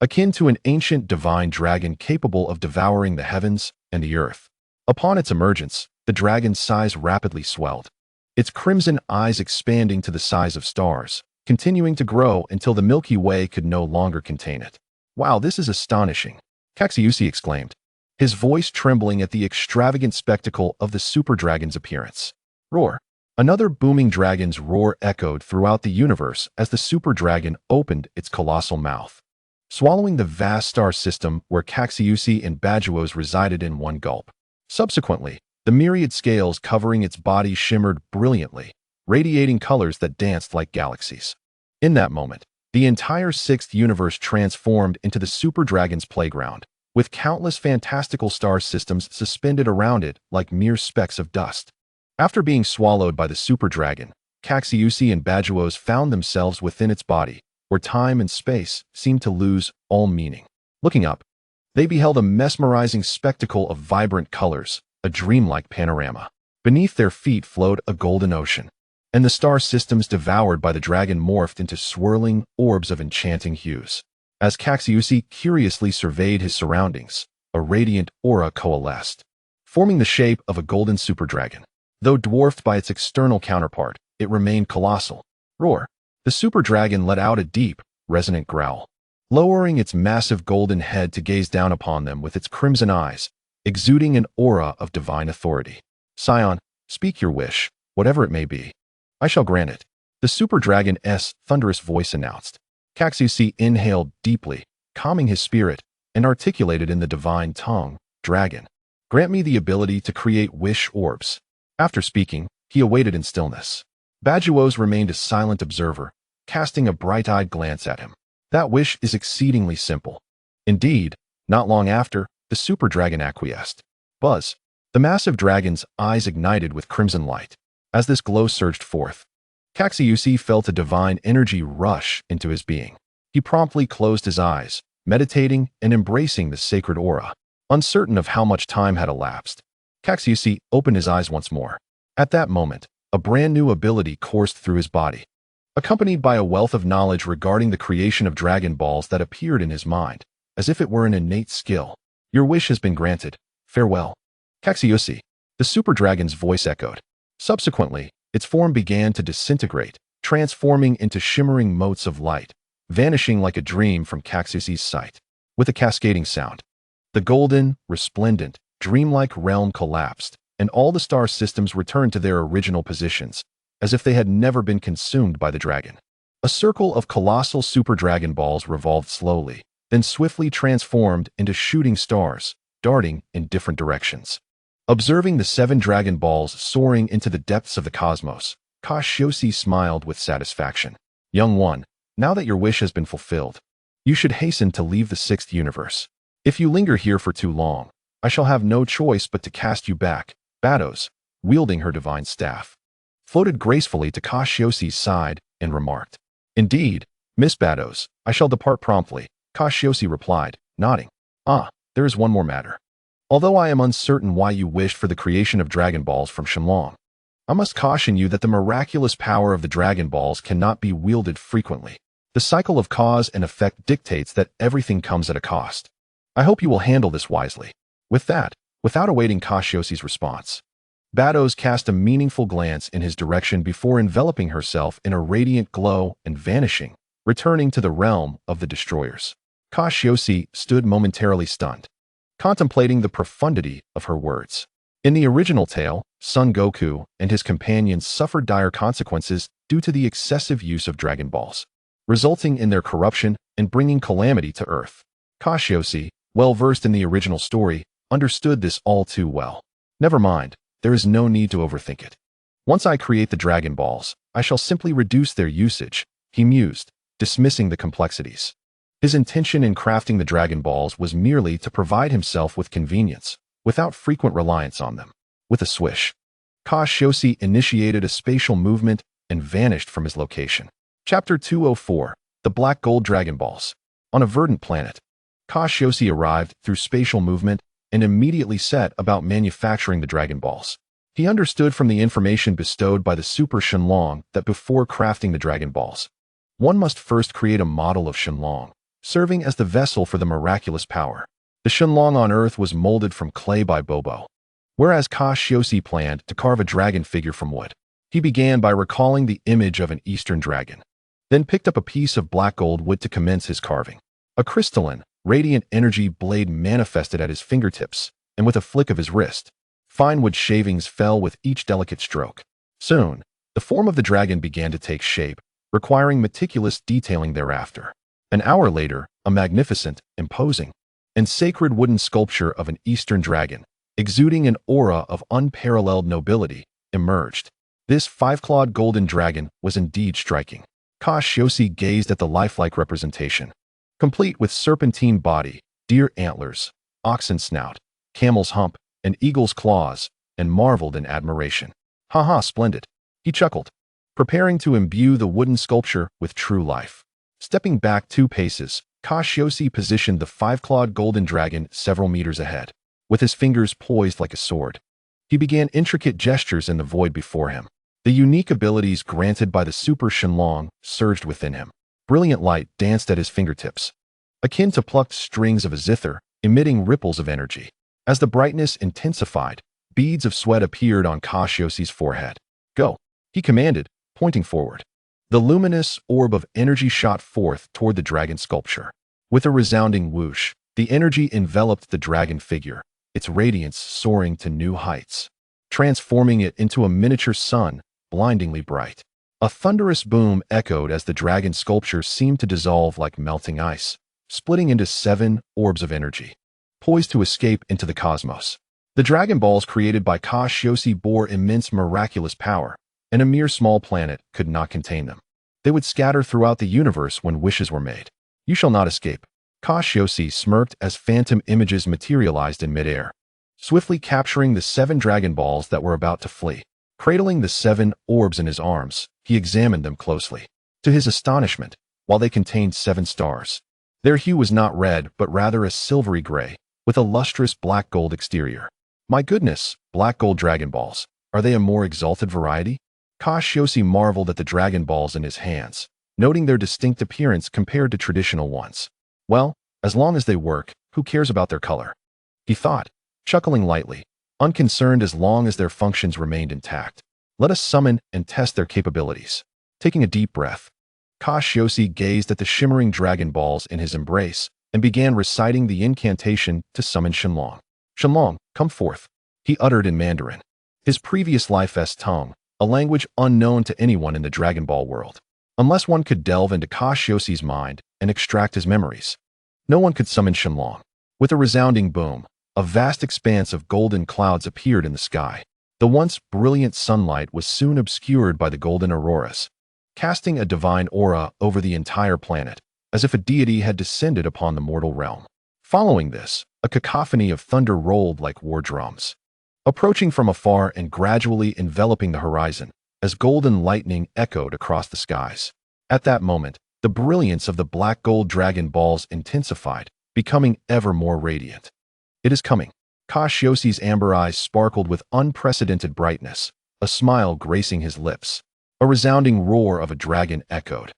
akin to an ancient divine dragon capable of devouring the heavens and the earth. Upon its emergence, the dragon's size rapidly swelled, its crimson eyes expanding to the size of stars, continuing to grow until the Milky Way could no longer contain it. "Wow, this is astonishing," Cassius exclaimed, his voice trembling at the extravagant spectacle of the super dragon's appearance. Roar! Another booming dragon's roar echoed throughout the universe as the super dragon opened its colossal mouth, swallowing the vast star system where Cassius and Bajuos resided in one gulp. Subsequently, the myriad scales covering its body shimmered brilliantly, radiating colors that danced like galaxies. In that moment, the entire sixth universe transformed into the super dragon's playground, with countless fantastical star systems suspended around it like mere specks of dust. After being swallowed by the super dragon, Cassius and Bajuos found themselves within its body, where time and space seemed to lose all meaning. Looking up, they beheld a mesmerizing spectacle of vibrant colors, a dreamlike panorama. Beneath their feet flowed a golden ocean, and the star systems devoured by the dragon morphed into swirling orbs of enchanting hues. As Cassius curiously surveyed his surroundings, a radiant aura coalesced, forming the shape of a golden super dragon. Though dwarfed by its external counterpart, it remained colossal. Roar! The super dragon let out a deep, resonant growl, lowering its massive golden head to gaze down upon them with its crimson eyes, exuding an aura of divine authority. "Saiyan, speak your wish, whatever it may be. I shall grant it," the super dragon's thunderous voice announced. Cassius inhaled deeply, calming his spirit, and articulated in the divine tongue, "Dragon, grant me the ability to create wish orbs." After speaking, he awaited in stillness. Bajuos remained a silent observer, casting a bright-eyed glance at him. "That wish is exceedingly simple." Indeed, not long after, the super dragon acquiesced. Buzz! The massive dragon's eyes ignited with crimson light. As this glow surged forth, Cassius felt a divine energy rush into his being. He promptly closed his eyes, meditating and embracing the sacred aura. Uncertain of how much time had elapsed, Cassius opened his eyes once more. At that moment, a brand new ability coursed through his body, accompanied by a wealth of knowledge regarding the creation of Dragon Balls that appeared in his mind, as if it were an innate skill. "Your wish has been granted. Farewell." Cassius, the super dragon's voice echoed. Subsequently, its form began to disintegrate, transforming into shimmering motes of light, vanishing like a dream from Cassius's sight. With a cascading sound, the golden, resplendent, dreamlike realm collapsed, and all the star systems returned to their original positions, as if they had never been consumed by the dragon. A circle of colossal super Dragon Balls revolved slowly, then swiftly transformed into shooting stars, darting in different directions. Observing the 7 Dragon Balls soaring into the depths of the cosmos, Cassius smiled with satisfaction. "Young one, now that your wish has been fulfilled, you should hasten to leave the 6th universe. If you linger here for too long, I shall have no choice but to cast you back." Batos, wielding her divine staff, floated gracefully to Cassius' side and remarked, "Indeed, Miss Batos, I shall depart promptly," Cassius replied, nodding. "Ah, there is one more matter. Although I am uncertain why you wished for the creation of Dragon Balls from Shenlong, I must caution you that the miraculous power of the Dragon Balls cannot be wielded frequently. The cycle of cause and effect dictates that everything comes at a cost. I hope you will handle this wisely." With that, without awaiting Cassius' response, Batos cast a meaningful glance in his direction before enveloping herself in a radiant glow and vanishing, returning to the realm of the destroyers. Cassius stood momentarily stunned, contemplating the profundity of her words. In the original tale, Son Goku and his companions suffered dire consequences due to the excessive use of Dragon Balls, resulting in their corruption and bringing calamity to Earth. Cassius, well versed in the original story, understood this all too well. "Never mind, there is no need to overthink it. Once I create the Dragon Balls, I shall simply reduce their usage," he mused, dismissing the complexities. His intention in crafting the Dragon Balls was merely to provide himself with convenience, without frequent reliance on them. With a swish, Cassius initiated a spatial movement and vanished from his location. Chapter 204, The Black Gold Dragon Balls. On a verdant planet, Cassius arrived through spatial movement and immediately set about manufacturing the Dragon Balls. He understood from the information bestowed by the Super Shenlong that before crafting the Dragon Balls, one must first create a model of Shenlong, serving as the vessel for the miraculous power. The Shenlong on Earth was molded from clay by Bobo, whereas Cassius planned to carve a dragon figure from wood. He began by recalling the image of an Eastern dragon, then picked up a piece of black gold wood to commence his carving. A crystalline, radiant energy blade manifested at his fingertips, and with a flick of his wrist, fine wood shavings fell with each delicate stroke. Soon, the form of the dragon began to take shape, requiring meticulous detailing thereafter. An hour later, a magnificent, imposing, and sacred wooden sculpture of an Eastern dragon, exuding an aura of unparalleled nobility, emerged. This five-clawed golden dragon was indeed striking. Cassius gazed at the lifelike representation, complete with serpentine body, deer antlers, oxen snout, camel's hump, and eagle's claws, and marveled in admiration. "Haha, splendid," he chuckled, preparing to imbue the wooden sculpture with true life. Stepping back 2 paces, Cassius positioned the five-clawed golden dragon several meters ahead. With his fingers poised like a sword, he began intricate gestures in the void before him. The unique abilities granted by the Super Shenlong surged within him. Brilliant light danced at his fingertips, akin to plucked strings of a zither, emitting ripples of energy. As the brightness intensified, beads of sweat appeared on Cassius's forehead. "Go," he commanded, pointing forward. The luminous orb of energy shot forth toward the dragon sculpture. With a resounding whoosh, the energy enveloped the dragon figure, its radiance soaring to new heights, transforming it into a miniature sun, blindingly bright. A thunderous boom echoed as the dragon sculpture seemed to dissolve like melting ice, splitting into 7 orbs of energy, poised to escape into the cosmos. The Dragon Balls created by Cassius bore immense miraculous power, and a mere small planet could not contain them. They would scatter throughout the universe when wishes were made. "You shall not escape." Cassius smirked as phantom images materialized in midair, swiftly capturing the 7 Dragon Balls that were about to flee. Cradling the 7 orbs in his arms, he examined them closely. To his astonishment, while they contained 7 stars, their hue was not red but rather a silvery gray, with a lustrous black gold exterior. "My goodness, black gold Dragon Balls. Are they a more exalted variety?" Cassius marveled at the Dragon Balls in his hands, noting their distinct appearance compared to traditional ones. "Well, as long as they work, who cares about their color?" he thought, chuckling lightly, unconcerned as long as their functions remained intact. "Let us summon and test their capabilities." Taking a deep breath, Cassius gazed at the shimmering Dragon Balls in his embrace and began reciting the incantation to summon Shenlong. "Shenlong, come forth," he uttered in Mandarin, his previous life's tongue, a language unknown to anyone in the Dragon Ball world. Unless one could delve into Cassius's mind and extract his memories, no one could summon Shenlong. With a resounding boom, a vast expanse of golden clouds appeared in the sky. The once brilliant sunlight was soon obscured by the golden auroras, casting a divine aura over the entire planet, as if a deity had descended upon the mortal realm. Following this, a cacophony of thunder rolled like war drums, approaching from afar and gradually enveloping the horizon, as golden lightning echoed across the skies. At that moment, the brilliance of the black gold Dragon Balls intensified, becoming ever more radiant. "It is coming." Cassius's amber eyes sparkled with unprecedented brightness, a smile gracing his lips. A resounding roar of a dragon echoed,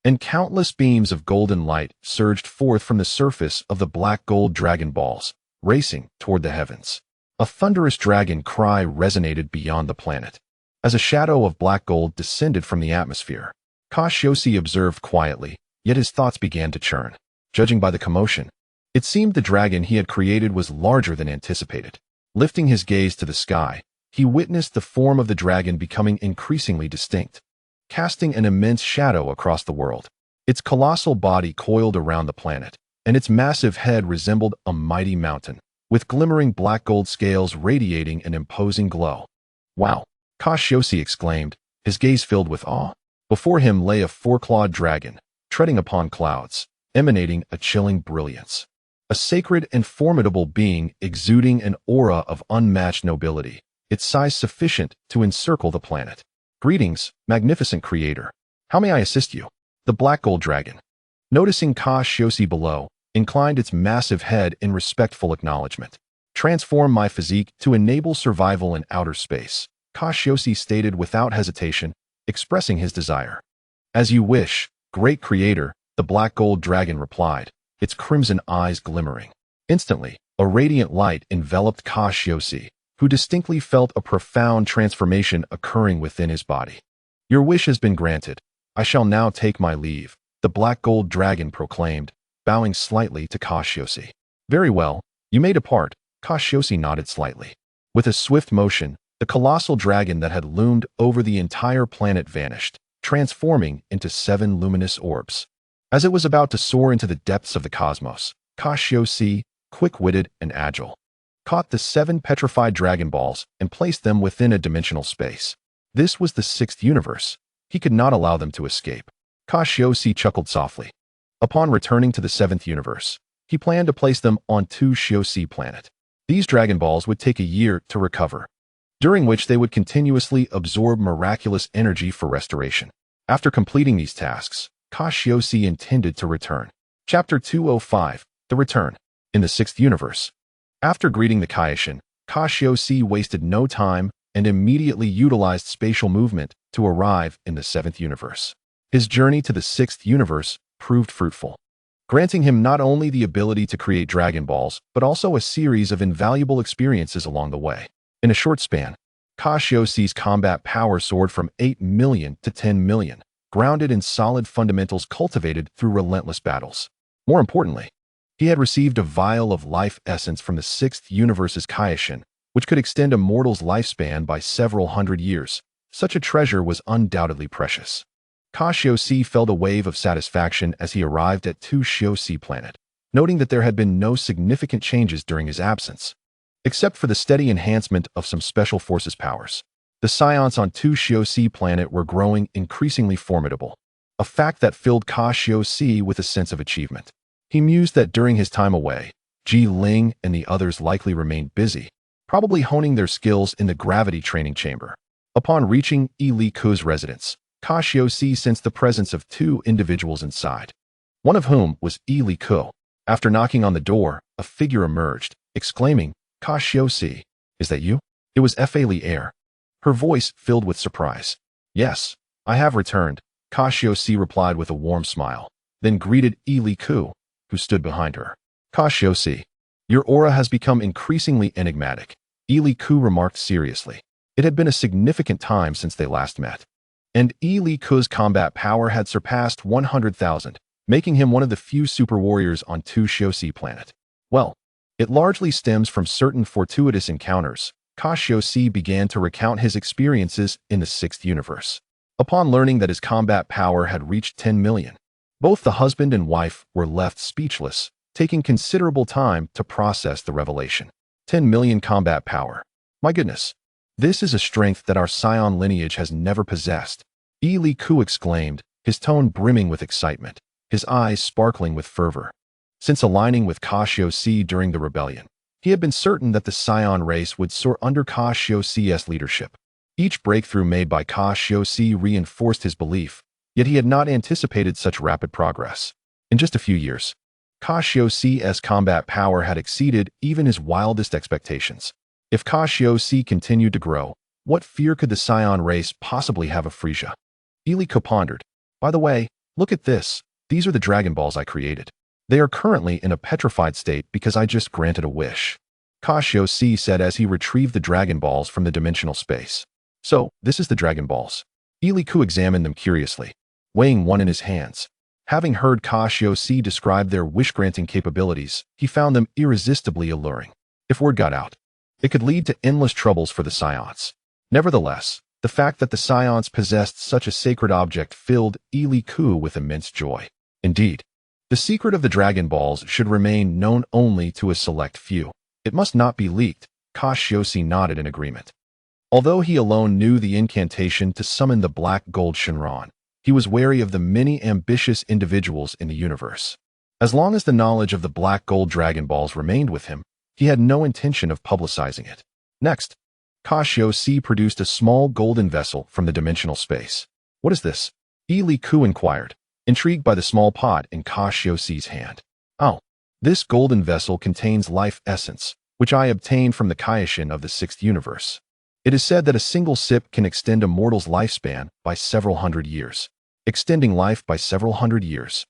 and countless beams of golden light surged forth from the surface of the black gold Dragon Balls, racing toward the heavens. A thunderous dragon cry resonated beyond the planet. As a shadow of black gold descended from the atmosphere, Cassius observed quietly, yet his thoughts began to churn. Judging by the commotion, it seemed the dragon he had created was larger than anticipated. Lifting his gaze to the sky, he witnessed the form of the dragon becoming increasingly distinct, casting an immense shadow across the world. Its colossal body coiled around the planet, and its massive head resembled a mighty mountain, with glimmering black gold scales radiating an imposing glow. "Wow!" Cassius exclaimed, his gaze filled with awe. Before him lay a 4-clawed dragon, treading upon clouds, emanating a chilling brilliance. A sacred and formidable being exuding an aura of unmatched nobility, its size sufficient to encircle the planet. Greetings, magnificent creator. How may I assist you? The black gold dragon, noticing Cassius below, inclined its massive head in respectful acknowledgement. Transform my physique to enable survival in outer space, Cassius stated without hesitation, expressing his desire. As you wish, great creator, the black gold dragon replied, its crimson eyes glimmering. Instantly, a radiant light enveloped Cassius, who distinctly felt a profound transformation occurring within his body. Your wish has been granted. I shall now take my leave, the black gold dragon proclaimed, bowing slightly to Cassius. Very well, you may depart, Cassius nodded slightly. With a swift motion, the colossal dragon that had loomed over the entire planet vanished, transforming into 7 luminous orbs. As it was about to soar into the depths of the cosmos, Cassius, quick-witted and agile, caught the 7 petrified Dragon Balls and placed them within a dimensional space. This was the 6th universe. He could not allow them to escape. Cassius chuckled softly. Upon returning to the 7th universe, he planned to place them on Cassius planet. These Dragon Balls would take a year to recover, during which they would continuously absorb miraculous energy for restoration. After completing these tasks, Cassius intended to return. Chapter 205, The Return. In the 6th universe. After greeting the Cassian, Cassius wasted no time and immediately utilized spatial movement to arrive in the 7th universe. His journey to the 6th universe proved fruitful, granting him not only the ability to create Dragon Balls, but also a series of invaluable experiences along the way. In a short span, Cassius's combat power soared from 8 million to 10 million, grounded in solid fundamentals cultivated through relentless battles. More importantly, he had received a vial of life essence from the 6th universe's Cassian, which could extend a mortal's lifespan by several hundred years. Such a treasure was undoubtedly precious. Cassius felt a wave of satisfaction as he arrived at Cassius planet, noting that there had been no significant changes during his absence, except for the steady enhancement of some special forces powers. The Saiyans on Cassius planet were growing increasingly formidable, a fact that filled Cassius with a sense of achievement. He mused that during his time away, Ji Ling and the others likely remained busy, probably honing their skills in the gravity training chamber. Upon reaching Li Ku's residence, Cassius sensed the presence of 2 individuals inside, one of whom was Li Ku. After knocking on the door, a figure emerged, exclaiming, Cassius, is that you? It was Fa Li Air, her voice filled with surprise. Yes, I have returned, Cassius replied with a warm smile, then greeted Li Ku, who stood behind her. Cassius, your aura has become increasingly enigmatic, Li Ku remarked seriously. It had been a significant time since they last met, and Li Ku's combat power had surpassed 100,000, making him one of the few super warriors on Cassius planet. Well, it largely stems from certain fortuitous encounters. Cassius began to recount his experiences in the 6th universe. Upon learning that his combat power had reached 10 million, both the husband and wife were left speechless, taking considerable time to process the revelation. 10 million combat power. My goodness. This is a strength that our Saiyan lineage has never possessed, Li Ku exclaimed, his tone brimming with excitement, his eyes sparkling with fervor. Since aligning with Cassius during the rebellion, he had been certain that the Saiyan race would soar under Cassius's leadership. Each breakthrough made by Cassius reinforced his belief, yet he had not anticipated such rapid progress. In just a few years, Cassius's combat power had exceeded even his wildest expectations. If Cassius continued to grow, what fear could the Saiyan race possibly have of Frieza? Li Ku pondered. By the way, look at this. These are the Dragon Balls I created. They are currently in a petrified state because I just granted a wish, Cassius said as he retrieved the Dragon Balls from the dimensional space. So, this is the Dragon Balls. Li Ku examined them curiously, weighing one in his hands. Having heard Cassius describe their wish-granting capabilities, he found them irresistibly alluring. If word got out, it could lead to endless troubles for the Saiyans. Nevertheless, the fact that the Saiyans possessed such a sacred object filled Li Ku with immense joy. Indeed, the secret of the Dragon Balls should remain known only to a select few. It must not be leaked, Cassius nodded in agreement. Although he alone knew the incantation to summon the black gold Shenron, he was wary of the many ambitious individuals in the universe. As long as the knowledge of the black gold Dragon Balls remained with him, he had no intention of publicizing it. Next, Cassius produced a small golden vessel from the dimensional space. What is this? Li Ku inquired, intrigued by the small pot in Cassius's hand. Oh, this golden vessel contains life essence, which I obtained from the Kaioshin of the sixth universe. It is said that a single sip can extend a mortal's lifespan by several hundred years. Extending life by several hundred years.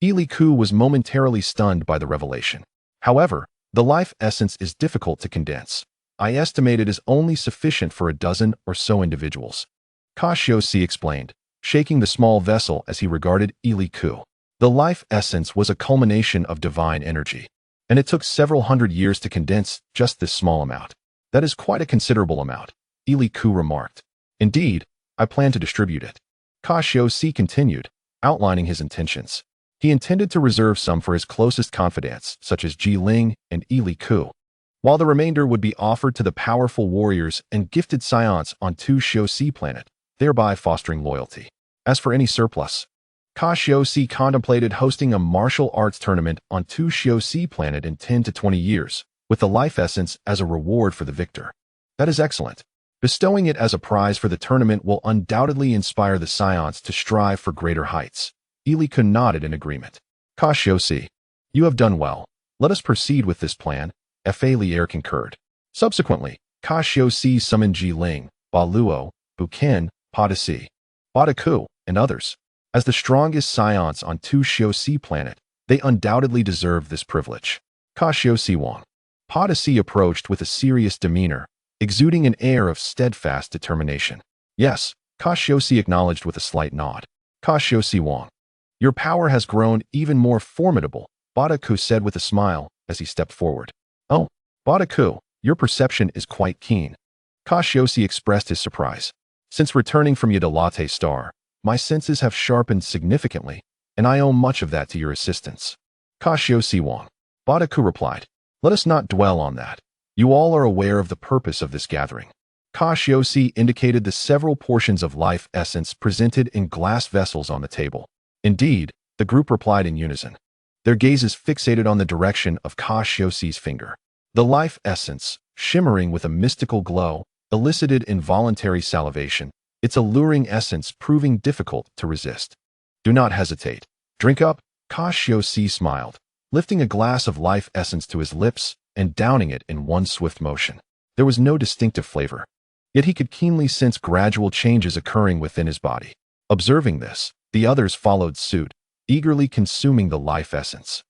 Li Ku was momentarily stunned by the revelation. However, the life essence is difficult to condense. I estimate it is only sufficient for a dozen or so individuals. Cassius explained, shaking the small vessel as he regarded Li Ku. The life essence was a culmination of divine energy, and it took several hundred years to condense just this small amount. That is quite a considerable amount, Li Ku remarked. Indeed, I plan to distribute it. Cassius continued, outlining his intentions. He intended to reserve some for his closest confidants, such as Ji Ling and Li Ku, while the remainder would be offered to the powerful warriors and gifted Saiyans on Tu Shou planet, thereby fostering loyalty. As for any surplus, Cassius contemplated hosting a martial arts tournament on Tu Shou planet in 10 to 20 years, with the life essence as a reward for the victor. That is excellent. Bestowing it as a prize for the tournament will undoubtedly inspire the Saiyans to strive for greater heights. Li Ku nodded in agreement. Cassius, you have done well. Let us proceed with this plan, Fa Lier concurred. Subsequently, Cassius summoned Ji Ling, Ba Luo, Bu Ken, Padasi, Badaku, and others. As the strongest Saiyans on Tu Shou planet, they undoubtedly deserve this privilege. Cassius Wang. Padasi approached with a serious demeanor, exuding an air of steadfast determination. Yes, Cassius acknowledged with a slight nod. Cassius Wang. Your power has grown even more formidable, Badaku said with a smile as he stepped forward. Oh, Badaku, your perception is quite keen. Cassius expressed his surprise. Since returning from Yadalate Star, my senses have sharpened significantly, and I owe much of that to your assistance. Cassius Wang. Badaku replied. Let us not dwell on that. You all are aware of the purpose of this gathering. Cassius indicated the several portions of life essence presented in glass vessels on the table. Indeed, the group replied in unison. Their gazes fixated on the direction of Cassius's finger. The life essence, shimmering with a mystical glow, elicited involuntary salivation, its alluring essence proving difficult to resist. Do not hesitate. Drink up, Cassius smiled, lifting a glass of life essence to his lips and downing it in one swift motion. There was no distinctive flavor, yet he could keenly sense gradual changes occurring within his body. Observing this, the others followed suit, eagerly consuming the life essence.